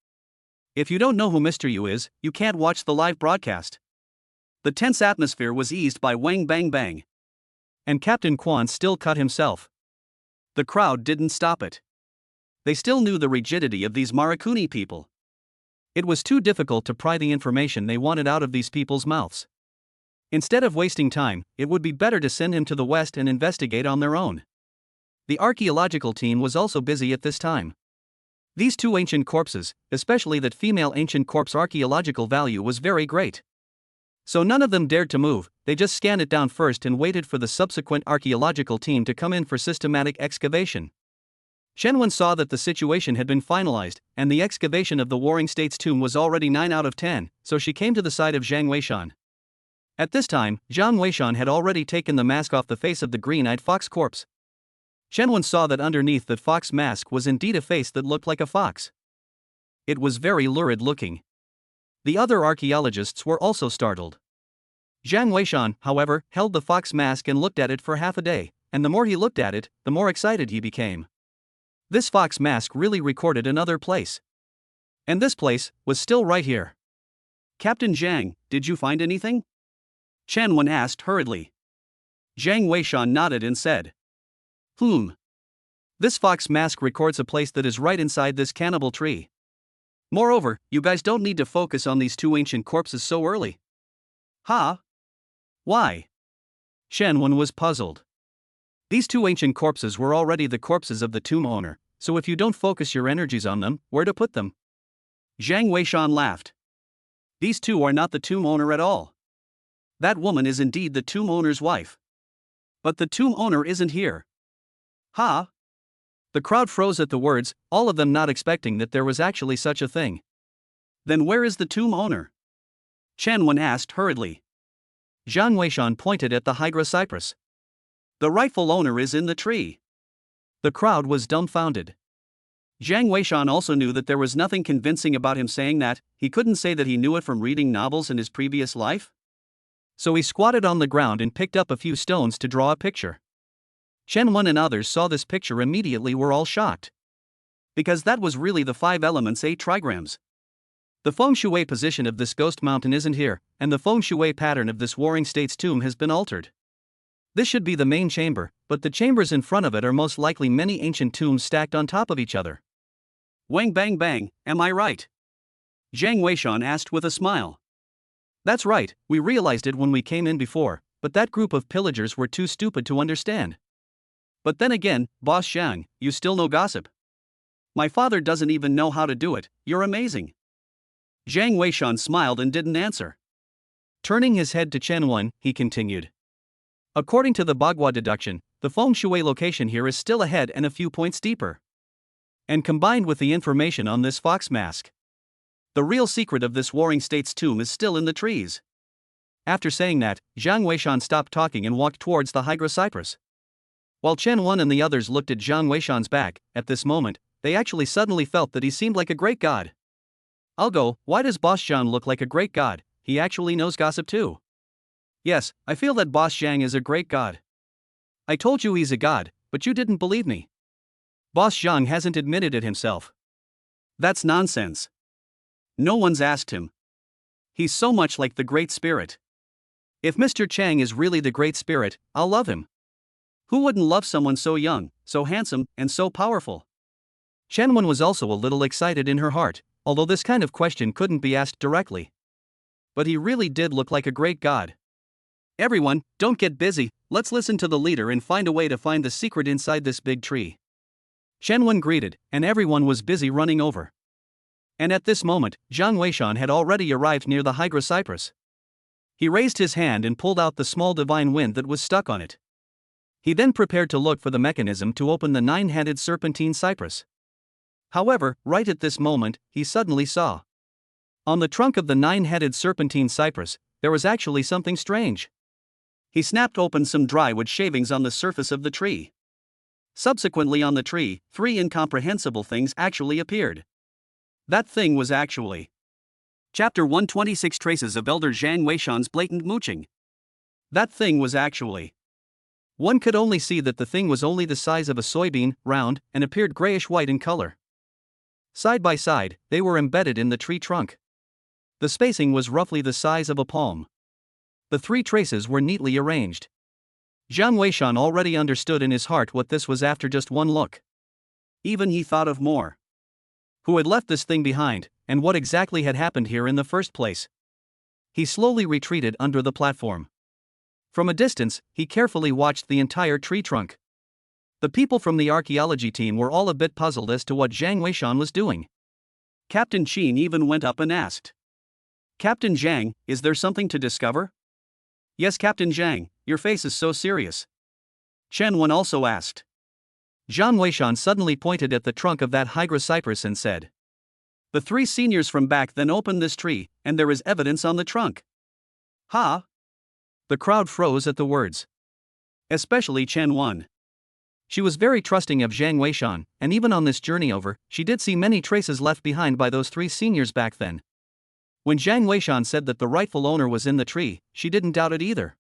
If you don't know who Mr. Yu is, you can't watch the live broadcast. The tense atmosphere was eased by Wang Bang Bang. And Captain Quan still cut himself. The crowd didn't stop it. They still knew the rigidity of these Marakuni people. It was too difficult to pry the information they wanted out of these people's mouths. Instead of wasting time, it would be better to send him to the west and investigate on their own. The archaeological team was also busy at this time. These two ancient corpses, especially that female ancient corpse, archaeological value was very great. So none of them dared to move, they just scanned it down first and waited for the subsequent archaeological team to come in for systematic excavation. Shenwen saw that the situation had been finalized, and the excavation of the Warring States tomb was already 9 out of 10, so she came to the side of Zhang Weishan. At this time, Zhang Weishan had already taken the mask off the face of the green-eyed fox corpse. Shenwen saw that underneath that fox mask was indeed a face that looked like a fox. It was very lurid looking. The other archaeologists were also startled. Zhang Weishan, however, held the fox mask and looked at it for half a day, and the more he looked at it, the more excited he became. This fox mask really recorded another place. And this place was still right here. Captain Jeang, did you find anything? Chen Wen asked hurriedly. Zhang Weishan nodded and said, This fox mask records a place that is right inside this cannibal tree. Moreover, you guys don't need to focus on these two ancient corpses so early. Huh? Why? Shenwen was puzzled. These two ancient corpses were already the corpses of the tomb owner, so if you don't focus your energies on them, where to put them? Zhang Weishan laughed. These two are not the tomb owner at all. That woman is indeed the tomb owner's wife. But the tomb owner isn't here. Huh? The crowd froze at the words, all of them not expecting that there was actually such a thing. Then where is the tomb owner? Chen Wen asked hurriedly. Zhang Weishan pointed at the Hydra cypress. The rightful owner is in the tree. The crowd was dumbfounded. Zhang Weishan also knew that there was nothing convincing about him saying that. He couldn't say that he knew it from reading novels in his previous life. So he squatted on the ground and picked up a few stones to draw a picture. Chen Wen and others saw this picture immediately, were all shocked. Because that was really the 5 elements 8 trigrams. The feng shui position of this ghost mountain isn't here, and the feng shui pattern of this Warring States tomb has been altered. This should be the main chamber, but the chambers in front of it are most likely many ancient tombs stacked on top of each other. Wang Bang Bang, am I right? Zhang Weishan asked with a smile. That's right, we realized it when we came in before, but that group of pillagers were too stupid to understand. But then again, Boss Zhang, you still know gossip. My father doesn't even know how to do it, you're amazing. Zhang Weishan smiled and didn't answer. Turning his head to Chen Wen, he continued. According to the Bagua deduction, the feng shui location here is still ahead and a few points deeper. And combined with the information on this fox mask, the real secret of this Warring States tomb is still in the trees. After saying that, Zhang Weishan stopped talking and walked towards the Hydra cypress. While Chen Wen and the others looked at Zhang Weishan's back, at this moment, they actually suddenly felt that he seemed like a great god. I'll go, why does Boss Zhang look like a great god? He actually knows gossip too. Yes, I feel that Boss Zhang is a great god. I told you he's a god, but you didn't believe me. Boss Zhang hasn't admitted it himself. That's nonsense. No one's asked him. He's so much like the Great Spirit. If Mr. Chang is really the Great Spirit, I'll love him. Who wouldn't love someone so young, so handsome, and so powerful? Chen Wen was also a little excited in her heart, although this kind of question couldn't be asked directly. But he really did look like a great god. Everyone, don't get busy, let's listen to the leader and find a way to find the secret inside this big tree. Chen Wen greeted, and everyone was busy running over. And at this moment, Zhang Weishan had already arrived near the Hydra cypress. He raised his hand and pulled out the small divine wind that was stuck on it. He then prepared to look for the mechanism to open the nine-headed serpentine cypress. However, right at this moment, he suddenly saw. On the trunk of the nine-headed serpentine cypress, there was actually something strange. He snapped open some dry wood shavings on the surface of the tree. Subsequently on the tree, three incomprehensible things actually appeared. That thing was actually Chapter 126 Traces of Elder Zhang Weishan's Blatant Mooching. That thing was actually. One could only see that the thing was only the size of a soybean, round, and appeared grayish-white in color. Side by side, they were embedded in the tree trunk. The spacing was roughly the size of a palm. The three traces were neatly arranged. Zhang Weishan already understood in his heart what this was after just one look. Even he thought of more. Who had left this thing behind, and what exactly had happened here in the first place? He slowly retreated under the platform. From a distance, he carefully watched the entire tree trunk. The people from the archaeology team were all a bit puzzled as to what Zhang Weishan was doing. Captain Chen even went up and asked, "Captain Zhang, is there something to discover?" "Yes, Captain Zhang, your face is so serious." Chen Wen also asked. Zhang Weishan suddenly pointed at the trunk of that Hydra cypress and said, "The three seniors from back then opened this tree, and there is evidence on the trunk." "Ha!" The crowd froze at the words. Especially Chen Wen. She was very trusting of Zhang Weishan, and even on this journey over, she did see many traces left behind by those three seniors back then. When Zhang Weishan said that the rightful owner was in the tree, she didn't doubt it either.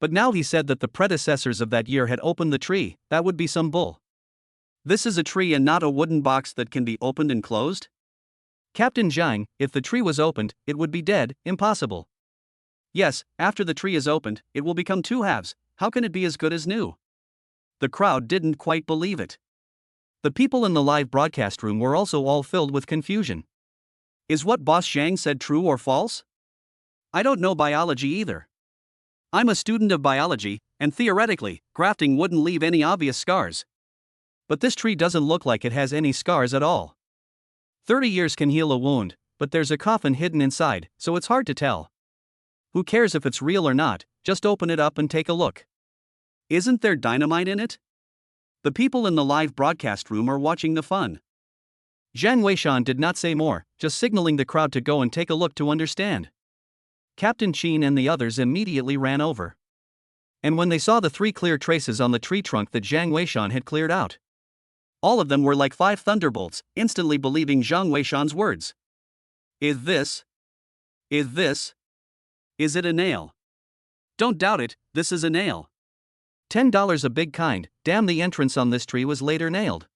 But now he said that the predecessors of that year had opened the tree, that would be some bull. This is a tree and not a wooden box that can be opened and closed? Captain Jeang, if the tree was opened, it would be dead, impossible. Yes, after the tree is opened, it will become two halves, how can it be as good as new? The crowd didn't quite believe it. The people in the live broadcast room were also all filled with confusion. Is what Boss Zhang said true or false? I don't know biology either. I'm a student of biology, and theoretically, grafting wouldn't leave any obvious scars. But this tree doesn't look like it has any scars at all. 30 years can heal a wound, but there's a coffin hidden inside, so it's hard to tell. Who cares if it's real or not, just open it up and take a look. Isn't there dynamite in it? The people in the live broadcast room are watching the fun. Zhang Weishan did not say more, just signaling the crowd to go and take a look to understand. Captain Chen and the others immediately ran over. And when they saw the three clear traces on the tree trunk that Zhang Weishan had cleared out, all of them were like 5 thunderbolts, instantly believing Zhang Weishan's words. Is this? Is it a nail? Don't doubt it, this is a nail. $10 a big kind, damn, the entrance on this tree was later nailed.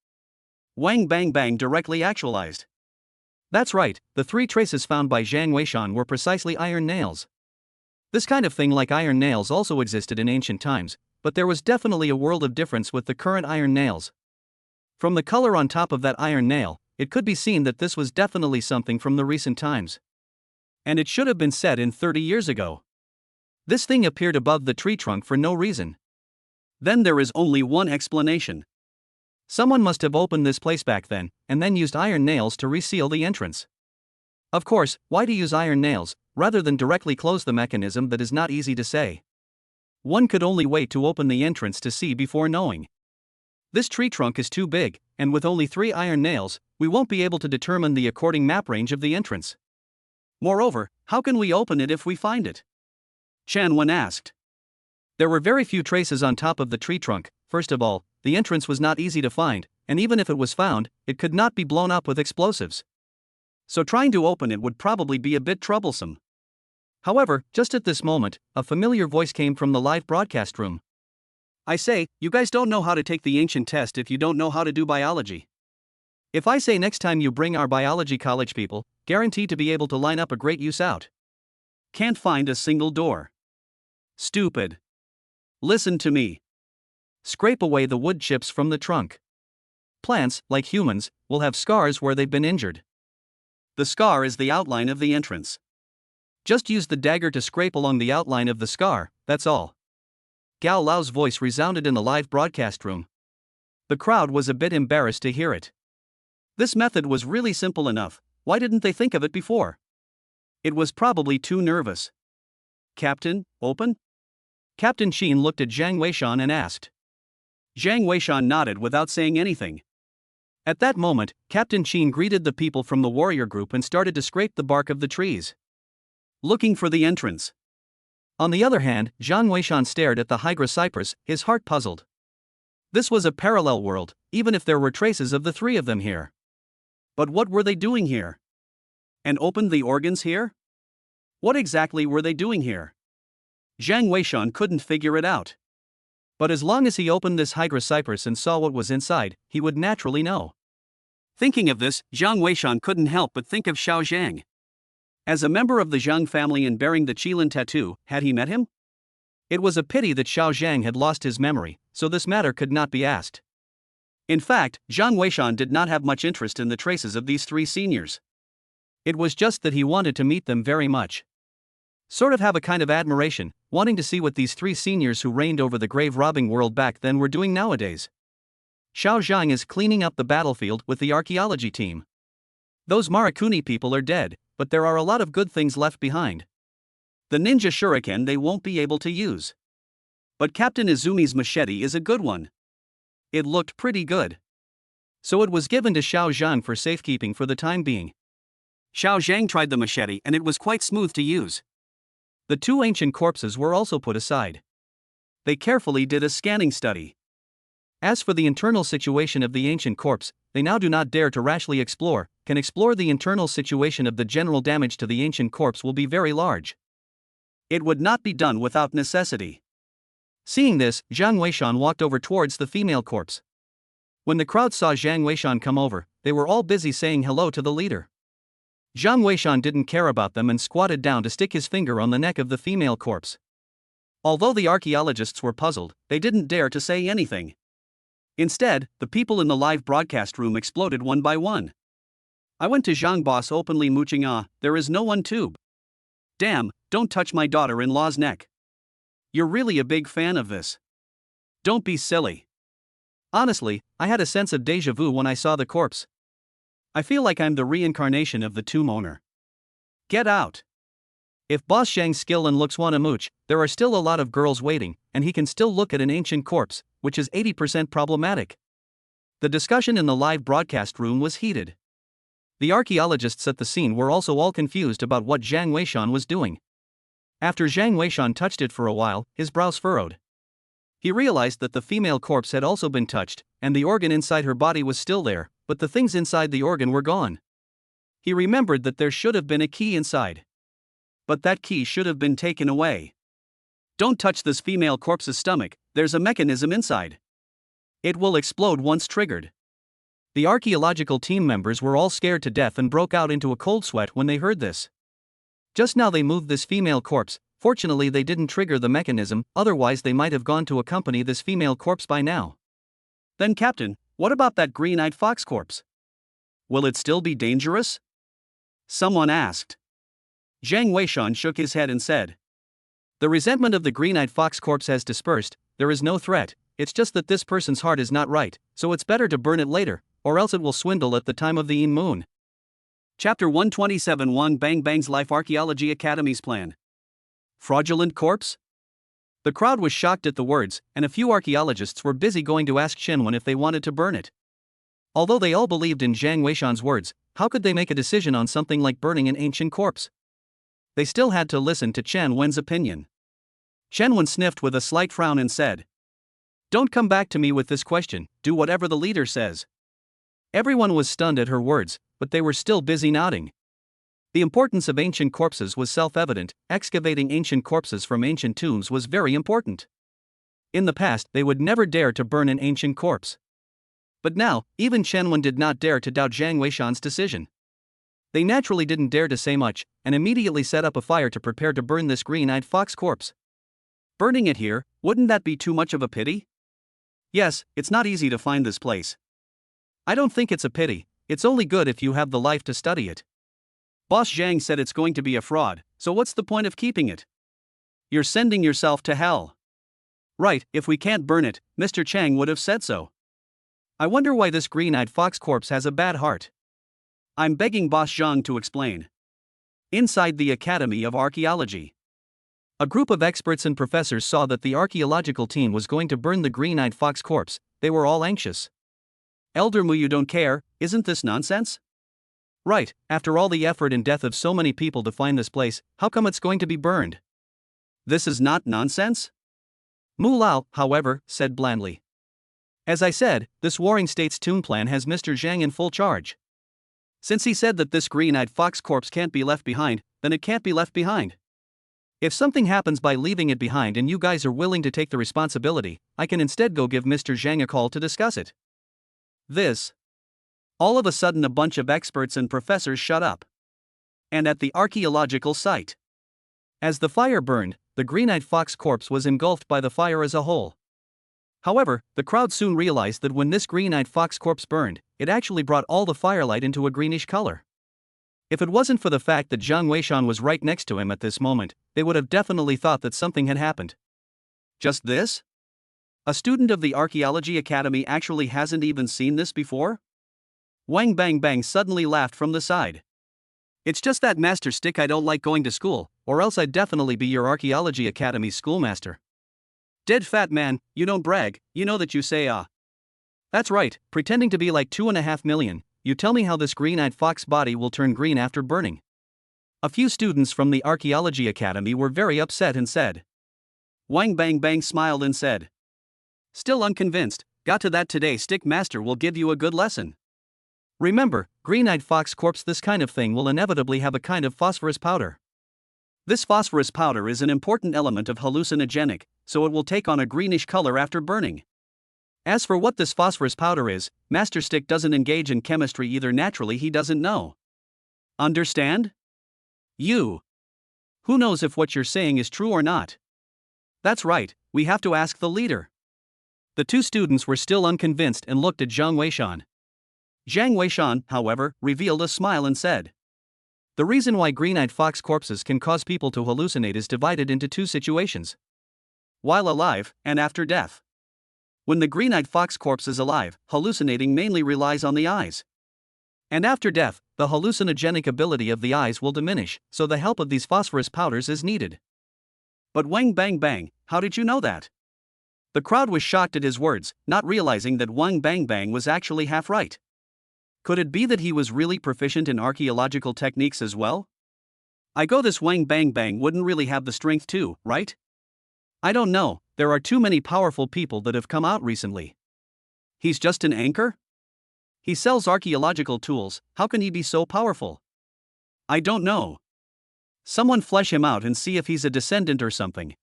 Wang bang bang directly actualized. That's right, the 3 traces found by Zhang Weishan were precisely iron nails. This kind of thing like iron nails also existed in ancient times, but there was definitely a world of difference with the current iron nails. From the color on top of that iron nail, it could be seen that this was definitely something from the recent times. And it should have been set in 30 years ago. This thing appeared above the tree trunk for no reason. Then there is only one explanation. Someone must have opened this place back then, and then used iron nails to reseal the entrance. Of course, why to use iron nails, rather than directly close the mechanism, that is not easy to say. One could only wait to open the entrance to see before knowing. This tree trunk is too big, and with only 3 iron nails, we won't be able to determine the according map range of the entrance. Moreover, how can we open it if we find it? Chen Wen asked. There were very few traces on top of the tree trunk. First of all, the entrance was not easy to find, and even if it was found, it could not be blown up with explosives. So trying to open it would probably be a bit troublesome. However, just at this moment, a familiar voice came from the live broadcast room. I say, you guys don't know how to take the ancient test if you don't know how to do biology. If I say next time you bring our biology college people, guaranteed to be able to line up a great use out. Can't find a single door. Stupid. Listen to me. Scrape away the wood chips from the trunk. Plants, like humans, will have scars where they've been injured. The scar is the outline of the entrance. Just use the dagger to scrape along the outline of the scar, that's all. Gao Lao's voice resounded in the live broadcast room. The crowd was a bit embarrassed to hear it. This method was really simple enough, Why didn't they think of it before? It was probably too nervous. Captain, open? Captain Chen looked at Jiang Weishan and asked. Jiang Weishan nodded without saying anything. At that moment, Captain Chen greeted the people from the warrior group and started to scrape the bark of the trees, looking for the entrance. On the other hand, Jiang Weishan stared at the Hydra cypress, his heart puzzled. This was a parallel world, even if there were traces of the three of them here. But what were they doing here? And opened the organs here? What exactly were they doing here? Jiang Weishan couldn't figure it out. But as long as he opened this Hydra cypress and saw what was inside, he would naturally know. Thinking of this, Jiang Weishan couldn't help but think of Xiao Zhang. As a member of the Jeang family and bearing the Qilin tattoo, had he met him? It was a pity that Xiao Zhang had lost his memory, so this matter could not be asked. In fact, Jiang Weishan did not have much interest in the traces of these three seniors. It was just that he wanted to meet them very much. Sort of have a kind of admiration, wanting to see what these three seniors who reigned over the grave-robbing world back then were doing nowadays. Xiao Zhang is cleaning up the battlefield with the archaeology team. Those Marakuni people are dead, but there are a lot of good things left behind. The ninja shuriken they won't be able to use. But Captain Izumi's machete is a good one. It looked pretty good. So it was given to Xiao Zhang for safekeeping for the time being. Xiao Zhang tried the machete and it was quite smooth to use. The two ancient corpses were also put aside. They carefully did a scanning study. As for the internal situation of the ancient corpse, they now do not dare to rashly explore, can explore the internal situation of the general damage to the ancient corpse will be very large. It would not be done without necessity. Seeing this, Jiang Weishan walked over towards the female corpse. When the crowd saw Jiang Weishan come over, they were all busy saying hello to the leader. Jiang Weishan didn't care about them and squatted down to stick his finger on the neck of the female corpse. Although the archaeologists were puzzled, they didn't dare to say anything. Instead, the people in the live broadcast room exploded one by one. I went to Zhang boss openly mooching there is no one tube. Damn, don't touch my daughter-in-law's neck. You're really a big fan of this. Don't be silly. Honestly, I had a sense of deja vu when I saw the corpse. I feel like I'm the reincarnation of the tomb owner. Get out. If Boss Zhang's skill and looks want to mooch, there are still a lot of girls waiting, and he can still look at an ancient corpse, which is 80% problematic. The discussion in the live broadcast room was heated. The archaeologists at the scene were also all confused about what Jiang Weishan was doing. After Jiang Weishan touched it for a while, his brows furrowed. He realized that the female corpse had also been touched, and the organ inside her body was still there, but the things inside the organ were gone. He remembered that there should have been a key inside. But that key should have been taken away. Don't touch this female corpse's stomach, there's a mechanism inside. It will explode once triggered. The archaeological team members were all scared to death and broke out into a cold sweat when they heard this. Just now they moved this female corpse, fortunately they didn't trigger the mechanism, otherwise they might have gone to accompany this female corpse by now. Then Captain, what about that green-eyed fox corpse? Will it still be dangerous? Someone asked. Jiang Weishan shook his head and said. The resentment of the green-eyed fox corpse has dispersed, there is no threat, it's just that this person's heart is not right, so it's better to burn it later, or else it will swindle at the time of the Yin Moon. Chapter 127 Wang Bang Bang's Life Archaeology Academy's Plan. Fraudulent corpse? The crowd was shocked at the words, and a few archaeologists were busy going to ask Chen if they wanted to burn it. Although they all believed in Jiang Weishan's words, how could they make a decision on something like burning an ancient corpse? They still had to listen to Chen Wen's opinion. Chen Wen sniffed with a slight frown and said, Don't come back to me with this question, do whatever the leader says. Everyone was stunned at her words, but they were still busy nodding. The importance of ancient corpses was self-evident, excavating ancient corpses from ancient tombs was very important. In the past, they would never dare to burn an ancient corpse. But now, even Chen Wen did not dare to doubt Jiang Weishan's decision. They naturally didn't dare to say much, and immediately set up a fire to prepare to burn this green-eyed fox corpse. Burning it here, wouldn't that be too much of a pity? Yes, it's not easy to find this place. I don't think it's a pity, it's only good if you have the life to study it. Boss Zhang said it's going to be a fraud, so what's the point of keeping it? You're sending yourself to hell. Right, if we can't burn it, Mr. Chang would have said so. I wonder why this green-eyed fox corpse has a bad heart. I'm begging Boss Jeang to explain. Inside the Academy of Archaeology. A group of experts and professors saw that the archaeological team was going to burn the green-eyed fox corpse. They were all anxious. Elder Mu, you don't care, isn't this nonsense? Right, after all the effort and death of so many people to find this place, how come it's going to be burned? This is not nonsense? Mu Lao, however, said blandly. As I said, this Warring States Toon plan has Mr. Jeang in full charge. Since he said that this green-eyed fox corpse can't be left behind, then it can't be left behind. If something happens by leaving it behind and you guys are willing to take the responsibility, I can instead go give Mr. Jeang a call to discuss it. This. All of a sudden a bunch of experts and professors shut up. And at the archaeological site. As the fire burned, the green-eyed fox corpse was engulfed by the fire as a whole. However, the crowd soon realized that when this green-eyed fox corpse burned, it actually brought all the firelight into a greenish color. If it wasn't for the fact that Jiang Weishan was right next to him at this moment, they would have definitely thought that something had happened. Just this? A student of the Archaeology Academy actually hasn't even seen this before? Wang Bang Bang suddenly laughed from the side. It's just that, Master Stick, I don't like going to school, or else I'd definitely be your Archaeology Academy schoolmaster. Dead fat man, you don't brag, you know that you say That's right, pretending to be like 2.5 million. You tell me how this green-eyed fox body will turn green after burning. A few students from the Archaeology Academy were very upset and said. Wang Bang Bang smiled and said. Still unconvinced, got to that today. Stick Master will give you a good lesson. Remember, green-eyed fox corpse, this kind of thing will inevitably have a kind of phosphorus powder. This phosphorus powder is an important element of hallucinogenic, so it will take on a greenish color after burning. As for what this phosphorus powder is, Master Stick doesn't engage in chemistry either. Naturally, he doesn't know. Understand? You. Who knows if what you're saying is true or not? That's right, we have to ask the leader. The two students were still unconvinced and looked at Jiang Weishan. Jiang Weishan, however, revealed a smile and said. The reason why green-eyed fox corpses can cause people to hallucinate is divided into two situations. While alive, and after death. When the green-eyed fox corpse is alive, hallucinating mainly relies on the eyes. And after death, the hallucinogenic ability of the eyes will diminish, so the help of these phosphorus powders is needed. But Wang Bang Bang, how did you know that? The crowd was shocked at his words, not realizing that Wang Bang Bang was actually half right. Could it be that he was really proficient in archaeological techniques as well? I go, this Wang Bang Bang wouldn't really have the strength too, right? I don't know, there are too many powerful people that have come out recently. He's just an anchor? He sells archaeological tools, how can he be so powerful? I don't know. Someone flesh him out and see if he's a descendant or something.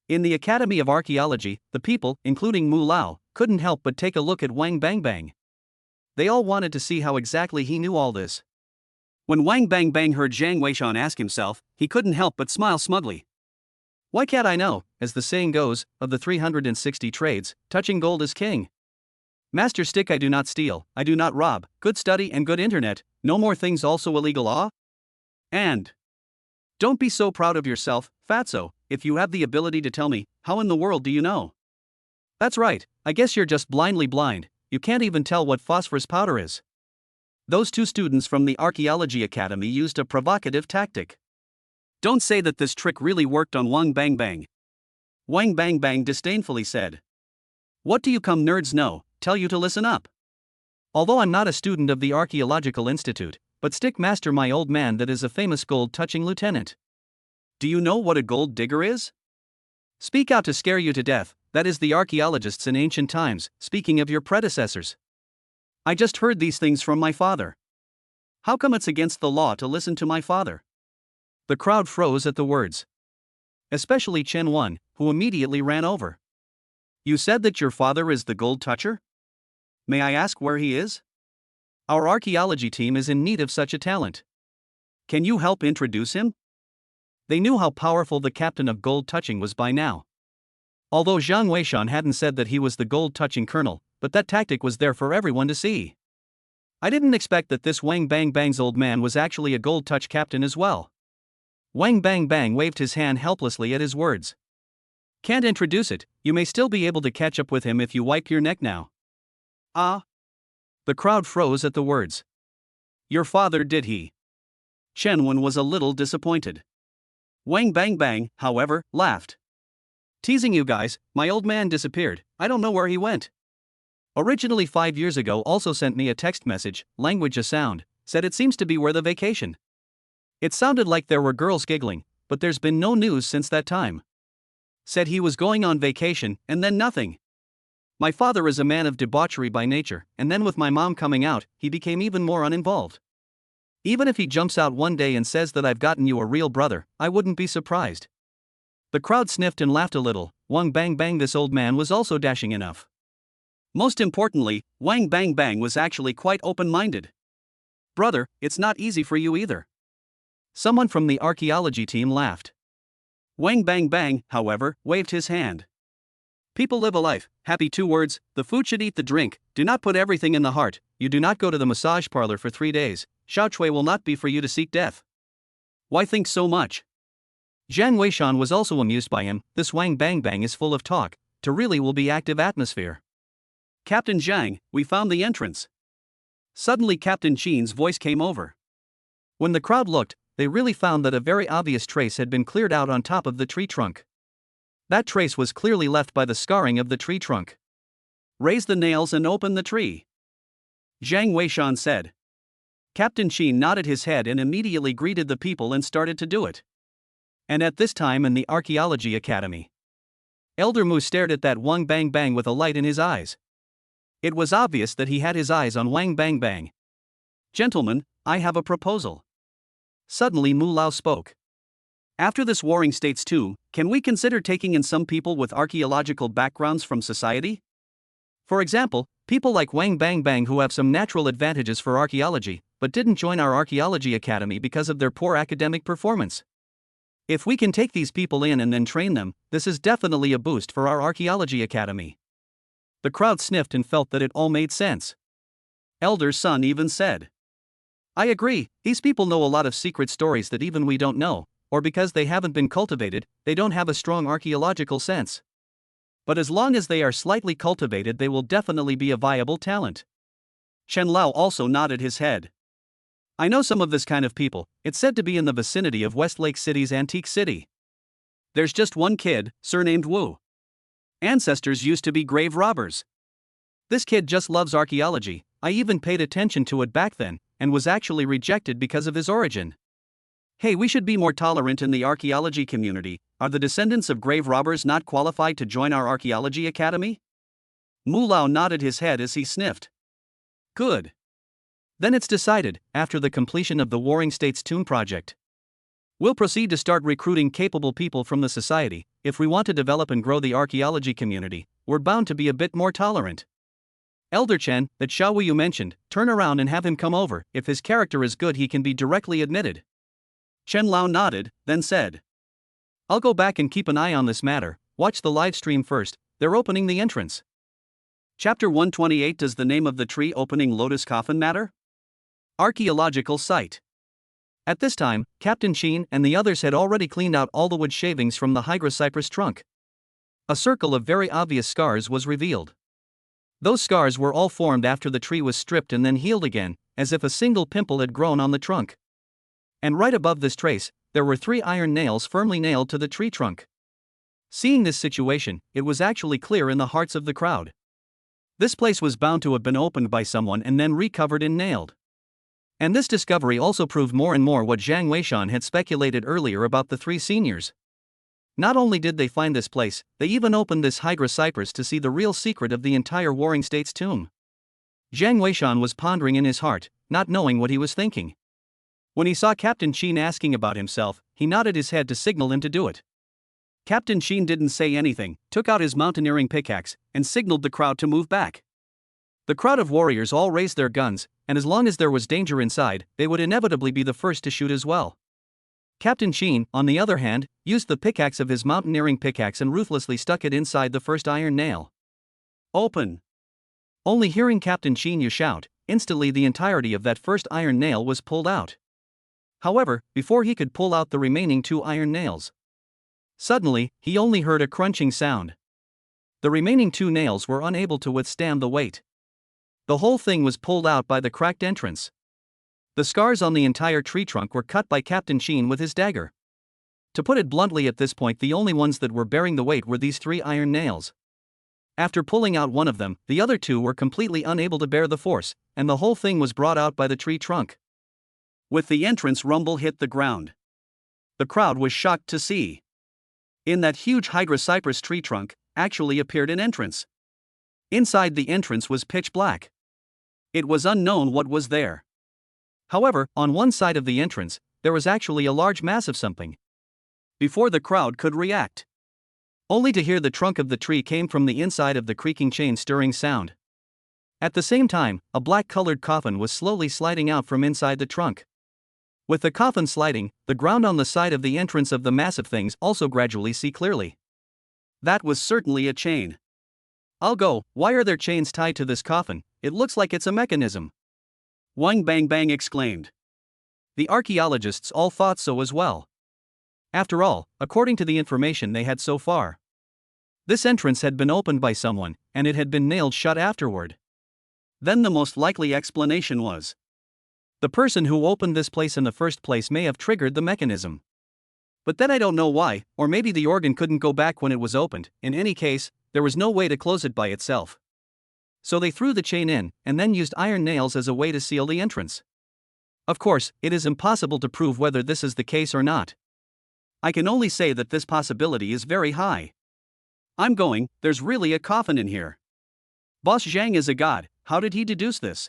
In the Academy of Archaeology, the people, including Mu Lao, couldn't help but take a look at Wang Bang Bang. They all wanted to see how exactly he knew all this. When Wang Bang Bang heard Jiang Weishan ask himself, he couldn't help but smile smugly. Why can't I know, as the saying goes, of the 360 trades, touching gold is king. Master Stick, I do not steal, I do not rob, good study and good internet, no more things also illegal. And don't be so proud of yourself, fatso, if you have the ability to tell me, how in the world do you know? That's right, I guess you're just blindly blind, you can't even tell what phosphorus powder is. Those two students from the Archaeology Academy used a provocative tactic. Don't say that this trick really worked on Wang Bang Bang. Wang Bang Bang disdainfully said. What do you come nerds know, tell you to listen up. Although I'm not a student of the Archaeological Institute, but Stick Master, my old man, that is a famous gold-touching lieutenant. Do you know what a gold digger is? Speak out to scare you to death, that is the archaeologists in ancient times, speaking of your predecessors. I just heard these things from my father. How come it's against the law to listen to my father? The crowd froze at the words. Especially Chen, who immediately ran over. You said that your father is the gold toucher? May I ask where he is? Our archaeology team is in need of such a talent. Can you help introduce him? They knew how powerful the captain of gold touching was by now. Although Jiang Weishan hadn't said that he was the gold touching colonel, but that tactic was there for everyone to see. I didn't expect that this Wang Bang Bang's old man was actually a gold touch captain as well. Wang Bang Bang waved his hand helplessly at his words. Can't introduce it, you may still be able to catch up with him if you wipe your neck now. Ah. The crowd froze at the words. Your father, did he? Chen was a little disappointed. Wang Bang Bang, however, laughed. Teasing you guys, my old man disappeared, I don't know where he went. Originally 5 years ago also sent me a text message, language a sound, said it seems to be where the vacation. It sounded like there were girls giggling, but there's been no news since that time. Said he was going on vacation, and then nothing. My father is a man of debauchery by nature, and then with my mom coming out, he became even more uninvolved. Even if he jumps out one day and says that I've gotten you a real brother, I wouldn't be surprised. The crowd sniffed and laughed a little. Wang Bang Bang, this old man was also dashing enough. Most importantly, Wang Bang Bang was actually quite open-minded. Brother, it's not easy for you either. Someone from the archaeology team laughed. Wang Bang Bang, however, waved his hand. People live a life, happy 2 words, the food should eat the drink, do not put everything in the heart, you do not go to the massage parlor for 3 days, Shaochui will not be for you to seek death. Why think so much? Jiang Weishan was also amused by him, this Wang Bang Bang is full of talk, to really will be active atmosphere. Captain Jiang, we found the entrance. Suddenly Captain Chen's voice came over. When the crowd looked, they really found that a very obvious trace had been cleared out on top of the tree trunk. That trace was clearly left by the scarring of the tree trunk. Raise the nails and open the tree, Jiang Weishan said. Captain Chen nodded his head and immediately greeted the people and started to do it. And at this time in the Archaeology Academy, Elder Mu stared at that Wang Bang Bang with a light in his eyes. It was obvious that he had his eyes on Wang Bang Bang. Gentlemen, I have a proposal. Suddenly Mu Lao spoke. After this Warring States too, can we consider taking in some people with archaeological backgrounds from society? For example, people like Wang Bang Bang who have some natural advantages for archaeology, but didn't join our archaeology academy because of their poor academic performance. If we can take these people in and then train them, this is definitely a boost for our archaeology academy. The crowd sniffed and felt that it all made sense. Elder Sun even said, I agree, these people know a lot of secret stories that even we don't know, or because they haven't been cultivated, they don't have a strong archaeological sense. But as long as they are slightly cultivated, they will definitely be a viable talent. Chen Lao also nodded his head. I know some of this kind of people, it's said to be in the vicinity of Westlake City's Antique City. There's just one kid, surnamed Wu. Ancestors used to be grave robbers. This kid just loves archaeology, I even paid attention to it back then, and was actually rejected because of his origin. Hey, we should be more tolerant in the archaeology community. Are the descendants of grave robbers not qualified to join our archaeology academy? Mu Lao nodded his head as he sniffed. Good. Then it's decided, after the completion of the Warring States Toon project, we'll proceed to start recruiting capable people from the society. If we want to develop and grow the archaeology community, we're bound to be a bit more tolerant. Elder Chen, that Xiaowu you mentioned, turn around and have him come over. If his character is good, he can be directly admitted. Chen Lao nodded, then said, I'll go back and keep an eye on this matter, watch the live stream first, they're opening the entrance. Chapter 128. Does the name of the tree opening Lotus Coffin matter? Archaeological site. At this time, Captain Chen and the others had already cleaned out all the wood shavings from the hygrocypress trunk. A circle of very obvious scars was revealed. Those scars were all formed after the tree was stripped and then healed again, as if a single pimple had grown on the trunk. And right above this trace, there were 3 iron nails firmly nailed to the tree trunk. Seeing this situation, it was actually clear in the hearts of the crowd. This place was bound to have been opened by someone and then recovered and nailed. And this discovery also proved more and more what Jiang Weishan had speculated earlier about the 3 seniors. Not only did they find this place, they even opened this hygrocypress to see the real secret of the entire Warring States tomb. Jiang Weishan was pondering in his heart, not knowing what he was thinking. When he saw Captain Chen asking about himself, he nodded his head to signal him to do it. Captain Chen didn't say anything, took out his mountaineering pickaxe, and signaled the crowd to move back. The crowd of warriors all raised their guns, and as long as there was danger inside, they would inevitably be the first to shoot as well. Captain Chen, on the other hand, used the pickaxe of his mountaineering pickaxe and ruthlessly stuck it inside the first iron nail. Open! Only hearing Captain Chen shout, instantly the entirety of that first iron nail was pulled out. However, before he could pull out the remaining 2 iron nails, suddenly, he only heard a crunching sound. The remaining 2 nails were unable to withstand the weight. The whole thing was pulled out by the cracked entrance. The scars on the entire tree trunk were cut by Captain Chen with his dagger. To put it bluntly, at this point the only ones that were bearing the weight were these 3 iron nails. After pulling out one of them, the other 2 were completely unable to bear the force, and the whole thing was brought out by the tree trunk. With the entrance, rumble hit the ground. The crowd was shocked to see. In that huge Hydra cypress tree trunk actually appeared an entrance. Inside the entrance was pitch black. It was unknown what was there. However, on one side of the entrance, there was actually a large mass of something. Before the crowd could react, only to hear the trunk of the tree came from the inside of the creaking chain stirring sound. At the same time, a black-colored coffin was slowly sliding out from inside the trunk. With the coffin sliding, the ground on the side of the entrance of the massive things also gradually see clearly. That was certainly a chain. I'll go, why are there chains tied to this coffin? It looks like it's a mechanism. Wang Bang Bang exclaimed. The archaeologists all thought so as well. After all, according to the information they had so far, this entrance had been opened by someone, and it had been nailed shut afterward. Then the most likely explanation was, the person who opened this place in the first place may have triggered the mechanism. But then I don't know why, or maybe the organ couldn't go back when it was opened. In any case, there was no way to close it by itself. So they threw the chain in, and then used iron nails as a way to seal the entrance. Of course, it is impossible to prove whether this is the case or not. I can only say that this possibility is very high. I'm going, there's really a coffin in here. Boss Jeang is a god, how did he deduce this?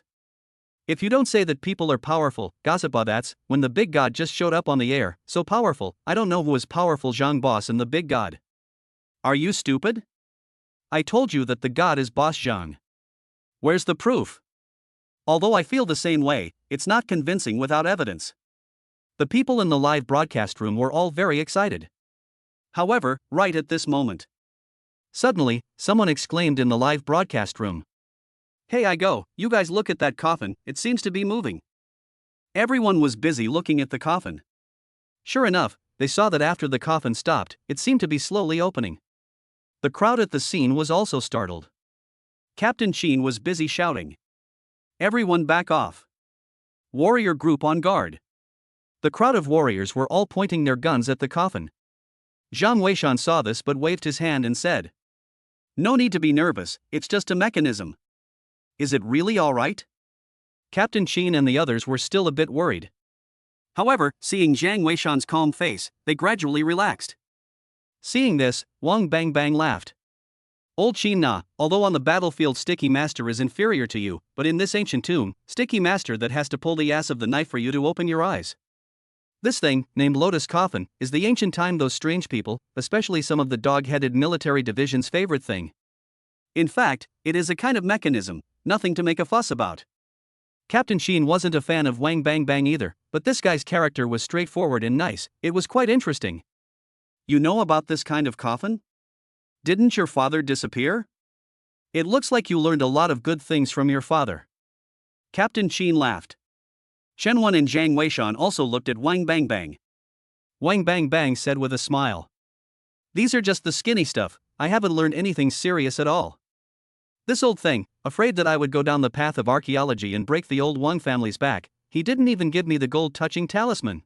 If you don't say that people are powerful, gossip, that's when the big god just showed up on the air, so powerful. I don't know who is powerful, Jeang boss and the big god. Are you stupid? I told you that the god is boss Jeang. Where's the proof? Although I feel the same way, it's not convincing without evidence. The people in the live broadcast room were all very excited. However, right at this moment, suddenly, someone exclaimed in the live broadcast room, "Hey, you guys look at that coffin, it seems to be moving." Everyone was busy looking at the coffin. Sure enough, they saw that after the coffin stopped, it seemed to be slowly opening. The crowd at the scene was also startled. Captain Chen was busy shouting, "Everyone back off! Warrior group on guard!" The crowd of warriors were all pointing their guns at the coffin. Zhang Weishan saw this but waved his hand and said, "No need to be nervous, it's just a mechanism." Is it really alright? Captain Chen and the others were still a bit worried. However, seeing Zhang Weishan's calm face, they gradually relaxed. Seeing this, Wang Bang Bang laughed. "Old Chen na, although on the battlefield Sticky Master is inferior to you, but in this ancient tomb, Sticky Master that has to pull the ass of the knife for you to open your eyes. This thing, named Lotus Coffin, is the ancient time those strange people, especially some of the dog-headed military division's favorite thing. In fact, it is a kind of mechanism, nothing to make a fuss about." Captain Chen wasn't a fan of Wang Bang Bang either, but this guy's character was straightforward and nice. It was quite interesting. "You know about this kind of coffin? Didn't your father disappear? It looks like you learned a lot of good things from your father." Captain Chen laughed. Chen Wen and Zhang Weishan also looked at Wang Bang Bang. Wang Bang Bang said with a smile, "These are just the skinny stuff, I haven't learned anything serious at all. This old thing, afraid that I would go down the path of archaeology and break the old Wang family's back, he didn't even give me the gold-touching talisman.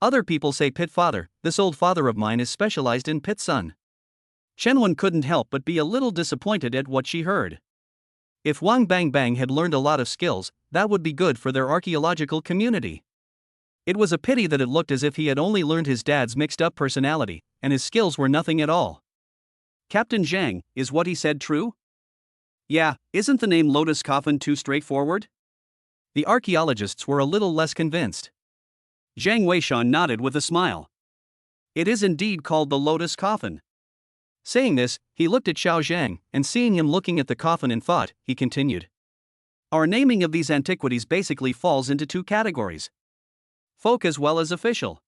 Other people say Pit Father, this old father of mine is specialized in Pit Son." Chen Wen couldn't help but be a little disappointed at what she heard. If Wang Bang Bang had learned a lot of skills, that would be good for their archaeological community. It was a pity that it looked as if he had only learned his dad's mixed-up personality, and his skills were nothing at all. "Captain Jeang, is what he said true? Yeah, isn't the name Lotus Coffin too straightforward?" The archaeologists were a little less convinced. Zhang Weishan nodded with a smile. "It is indeed called the Lotus Coffin." Saying this, he looked at Xiao Zhang, and seeing him looking at the coffin in thought, he continued, "Our naming of these antiquities basically falls into 2 categories. Folk as well as official.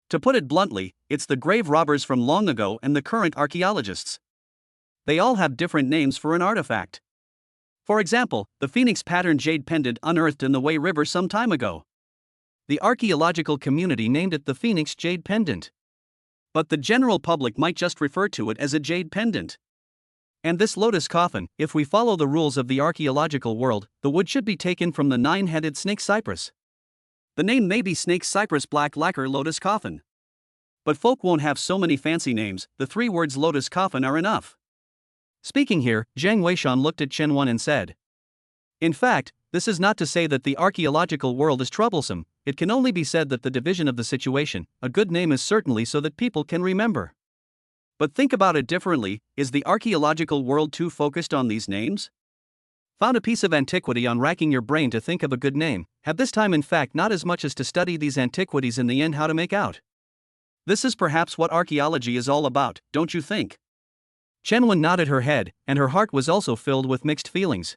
To put it bluntly, it's the grave robbers from long ago and the current archaeologists. They all have different names for an artifact. For example, the phoenix pattern jade pendant unearthed in the Wei River some time ago. The archaeological community named it the Phoenix Jade Pendant. But the general public might just refer to it as a jade pendant. And this lotus coffin, if we follow the rules of the archaeological world, the wood should be taken from the 9-headed snake cypress. The name may be Snake Cypress Black Lacquer Lotus Coffin. But folk won't have so many fancy names, the 3 words Lotus Coffin are enough. Speaking here, Jiang Weishan looked at Chen Wen and said, "In fact, this is not to say that the archaeological world is troublesome, it can only be said that the division of the situation, a good name is certainly so that people can remember. But think about it differently, is the archaeological world too focused on these names? Found a piece of antiquity on racking your brain to think of a good name, have this time in fact not as much as to study these antiquities in the end how to make out. This is perhaps what archaeology is all about, don't you think?" Chen Wen nodded her head, and her heart was also filled with mixed feelings.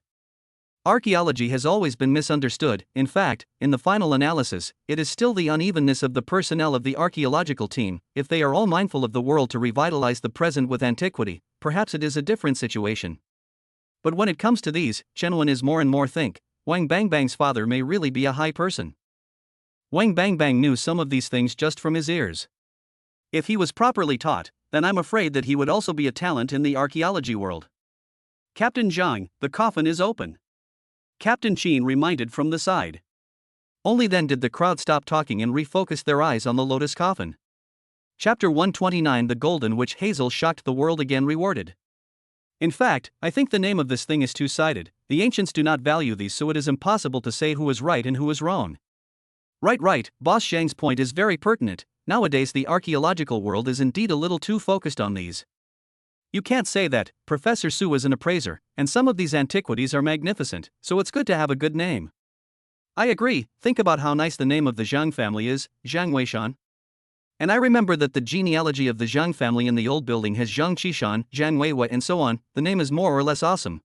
Archaeology has always been misunderstood. In fact, in the final analysis, it is still the unevenness of the personnel of the archaeological team. If they are all mindful of the world to revitalize the present with antiquity, perhaps it is a different situation. But when it comes to these, Chen Wen is more and more think, Wang Bangbang's father may really be a high person. Wang Bangbang knew some of these things just from his ears. If he was properly taught, then I'm afraid that he would also be a talent in the archaeology world. "Captain Jeang, the coffin is open," Captain Chen reminded from the side. Only then did the crowd stop talking and refocus their eyes on the lotus coffin. Chapter 129 The Golden Witch Hazel shocked the world again rewarded. In fact, I think the name of this thing is two-sided. The ancients do not value these, so it is impossible to say who is right and who is wrong. Right, Boss Zhang's point is very pertinent. Nowadays the archaeological world is indeed a little too focused on these. You can't say that. Professor Su is an appraiser, and some of these antiquities are magnificent, so it's good to have a good name. I agree, think about how nice the name of the Zhang family is, Jiang Weishan. And I remember that the genealogy of the Zhang family in the old building has Zhang Qishan, Zhang Weiwei and so on. The name is more or less awesome.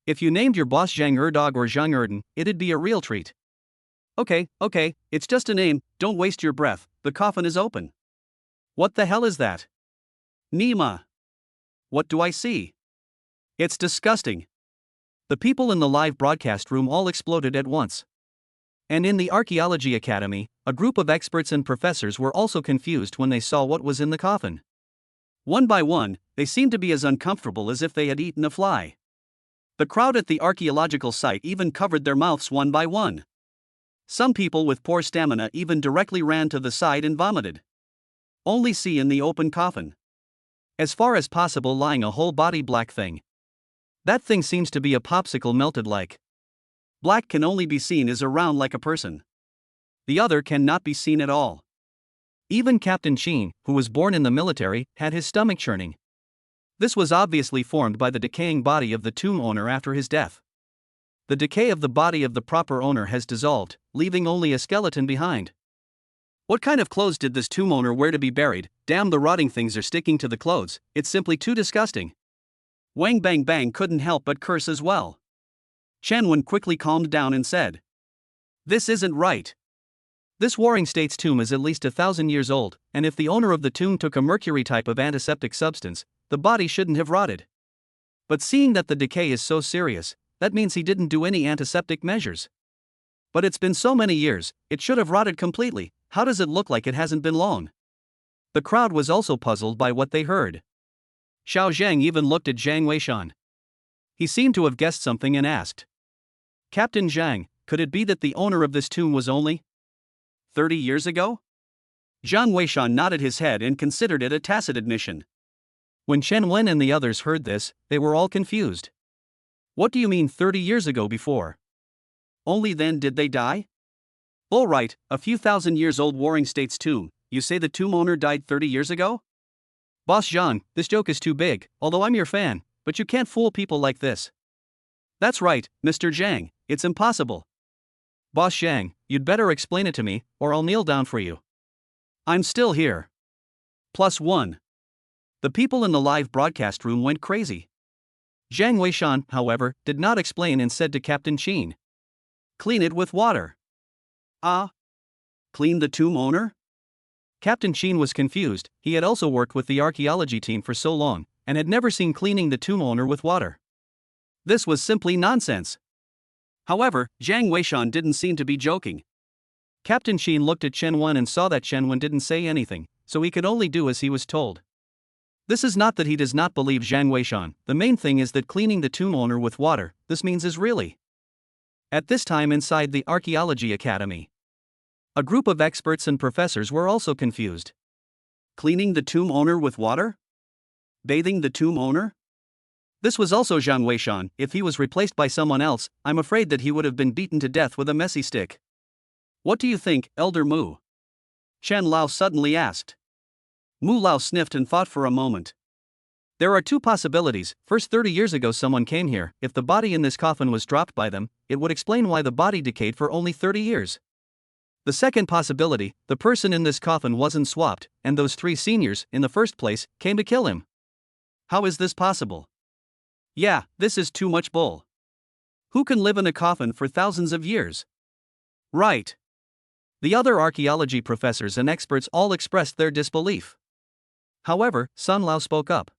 If you named your boss Zhang Erdog or Zhang Erden, it'd be a real treat. Okay, it's just a name, don't waste your breath, the coffin is open. What the hell is that? Nima. What do I see? It's disgusting. The people in the live broadcast room all exploded at once. And in the Archaeology Academy, a group of experts and professors were also confused when they saw what was in the coffin. One by one, they seemed to be as uncomfortable as if they had eaten a fly. The crowd at the archaeological site even covered their mouths one by one. Some people with poor stamina even directly ran to the side and vomited. Only see in the open coffin. As far as possible lying a whole body black thing. That thing seems to be a popsicle melted like. Black can only be seen as around like a person. The other cannot be seen at all. Even Captain Chen, who was born in the military, had his stomach churning. This was obviously formed by the decaying body of the tomb owner after his death. The decay of the body of the proper owner has dissolved, leaving only a skeleton behind. What kind of clothes did this tomb owner wear to be buried? Damn, the rotting things are sticking to the clothes, it's simply too disgusting. Wang Bangbang couldn't help but curse as well. Chen Wen quickly calmed down and said, "This isn't right. This Warring States tomb is at least 1,000 years old, and if the owner of the tomb took a mercury type of antiseptic substance, the body shouldn't have rotted. But seeing that the decay is so serious, that means he didn't do any antiseptic measures. But it's been so many years, it should have rotted completely. How does it look like it hasn't been long?" The crowd was also puzzled by what they heard. Xiao Zhang even looked at Jiang Weishan. He seemed to have guessed something and asked, "Captain Zhang, could it be that the owner of this tomb was only 30 years ago?" Jiang Weishan nodded his head and considered it a tacit admission. When Chen Wen and the others heard this, they were all confused. "What do you mean 30 years ago before? Only then did they die?" "All right, a few thousand years old Warring States tomb, you say the tomb owner died 30 years ago?" "Boss Zhang, this joke is too big, although I'm your fan, but you can't fool people like this." "That's right, Mr. Zhang, it's impossible." "Boss Zhang, you'd better explain it to me, or I'll kneel down for you." "I'm still here." +1. The people in the live broadcast room went crazy. Jiang Weishan, however, did not explain and said to Captain Chen, "Clean it with water." "Ah? Clean the tomb owner?" Captain Chen was confused. He had also worked with the archaeology team for so long, and had never seen cleaning the tomb owner with water. This was simply nonsense. However, Jiang Weishan didn't seem to be joking. Captain Chen looked at Chen Wen and saw that Chen Wen didn't say anything, so he could only do as he was told. This is not that he does not believe Jiang Weishan, the main thing is that cleaning the tomb owner with water, this means is really. At this time inside the Archaeology Academy. A group of experts and professors were also confused. Cleaning the tomb owner with water? Bathing the tomb owner? This was also Zhang Weishan. If he was replaced by someone else, I'm afraid that he would have been beaten to death with a messy stick. What do you think, Elder Mu? Chen Lao suddenly asked. Mu Lao sniffed and thought for a moment. There are two possibilities. First, 30 years ago someone came here. If the body in this coffin was dropped by them, it would explain why the body decayed for only 30 years. The second possibility, the person in this coffin wasn't swapped, and those three seniors, in the first place, came to kill him. How is this possible? Yeah, this is too much bull. Who can live in a coffin for thousands of years? Right. The other archaeology professors and experts all expressed their disbelief. However, Sun Lao spoke up.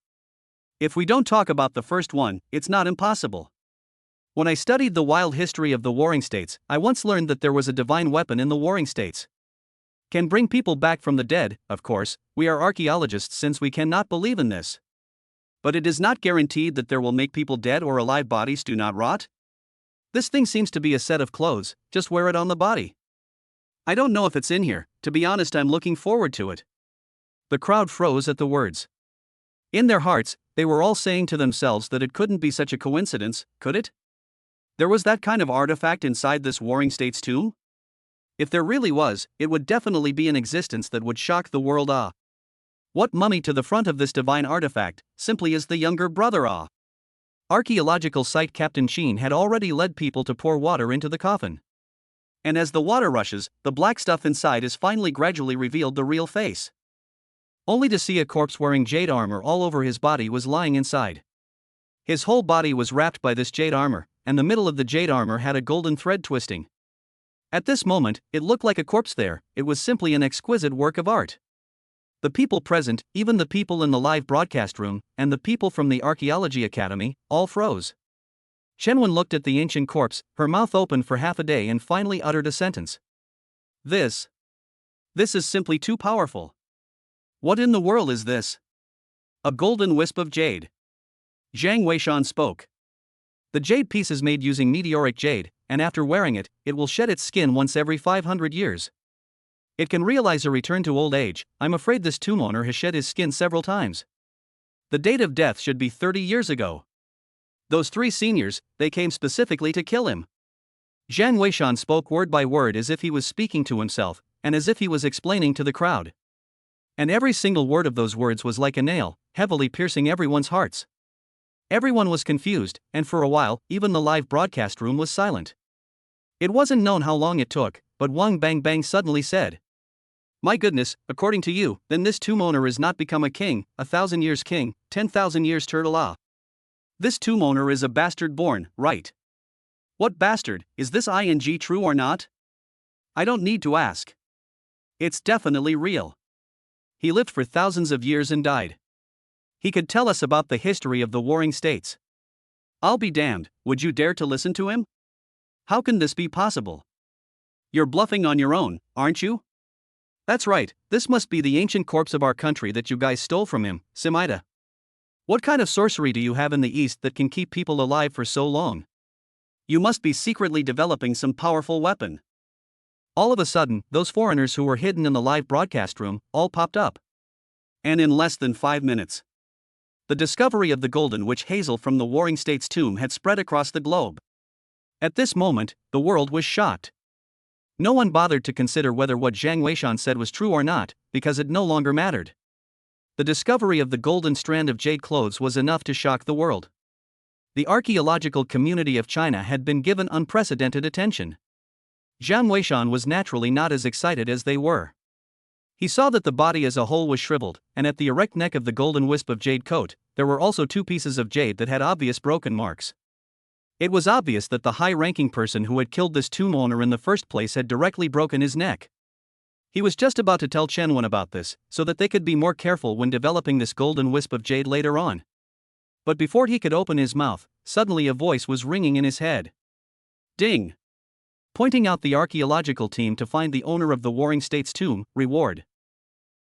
If we don't talk about the first one, it's not impossible. When I studied the wild history of the warring states, I once learned that there was a divine weapon in the warring states. Can bring people back from the dead. Of course, we are archaeologists since we cannot believe in this. But it is not guaranteed that there will make people dead or alive bodies do not rot. This thing seems to be a set of clothes, just wear it on the body. I don't know if it's in here, to be honest I'm looking forward to it. The crowd froze at the words. In their hearts, they were all saying to themselves that it couldn't be such a coincidence, could it? There was that kind of artifact inside this warring state's tomb? If there really was, it would definitely be an existence that would shock the world. What mummy to the front of this divine artifact, simply is the younger brother. Archaeological site Captain Chen had already led people to pour water into the coffin. And as the water rushes, the black stuff inside is finally gradually revealed the real face. Only to see a corpse wearing jade armor all over his body was lying inside. His whole body was wrapped by this jade armor, and the middle of the jade armor had a golden thread twisting. At this moment, it looked like a corpse there. It was simply an exquisite work of art. The people present, even the people in the live broadcast room, and the people from the Archaeology Academy, all froze. Chenwen looked at the ancient corpse, her mouth open for half a day and finally uttered a sentence. This is simply too powerful. What in the world is this? A golden wisp of jade. Zhang Weishan spoke. The jade piece is made using meteoric jade, and after wearing it, it will shed its skin once every 500 years. It can realize a return to old age. I'm afraid this tomb owner has shed his skin several times. The date of death should be 30 years ago. Those three seniors, they came specifically to kill him. Zhang Weishan spoke word by word as if he was speaking to himself, and as if he was explaining to the crowd. And every single word of those words was like a nail, heavily piercing everyone's hearts. Everyone was confused, and for a while, even the live broadcast room was silent. It wasn't known how long it took, but Wang Bang Bang suddenly said, My goodness, according to you, then this tomb owner is not become a king, 1,000 years king, 10,000 years turtle. This tomb owner is a bastard born, right? What bastard, is this ing true or not? I don't need to ask. It's definitely real. He lived for thousands of years and died. He could tell us about the history of the warring states. I'll be damned, would you dare to listen to him? How can this be possible? You're bluffing on your own, aren't you? That's right, this must be the ancient corpse of our country that you guys stole from him, Simida. What kind of sorcery do you have in the East that can keep people alive for so long? You must be secretly developing some powerful weapon. All of a sudden, those foreigners who were hidden in the live broadcast room all popped up. And in less than 5 minutes, the discovery of the golden witch Hazel from the warring state's tomb had spread across the globe. At this moment, the world was shocked. No one bothered to consider whether what Zhang Weishan said was true or not, because it no longer mattered. The discovery of the golden strand of jade clothes was enough to shock the world. The archaeological community of China had been given unprecedented attention. Zhang Weishan was naturally not as excited as they were. He saw that the body as a whole was shriveled, and at the erect neck of the golden wisp of jade coat, there were also 2 pieces of jade that had obvious broken marks. It was obvious that the high-ranking person who had killed this tomb owner in the first place had directly broken his neck. He was just about to tell Chenwen about this, so that they could be more careful when developing this golden wisp of jade later on. But before he could open his mouth, suddenly a voice was ringing in his head. Ding! Pointing out the archaeological team to find the owner of the warring state's tomb, reward.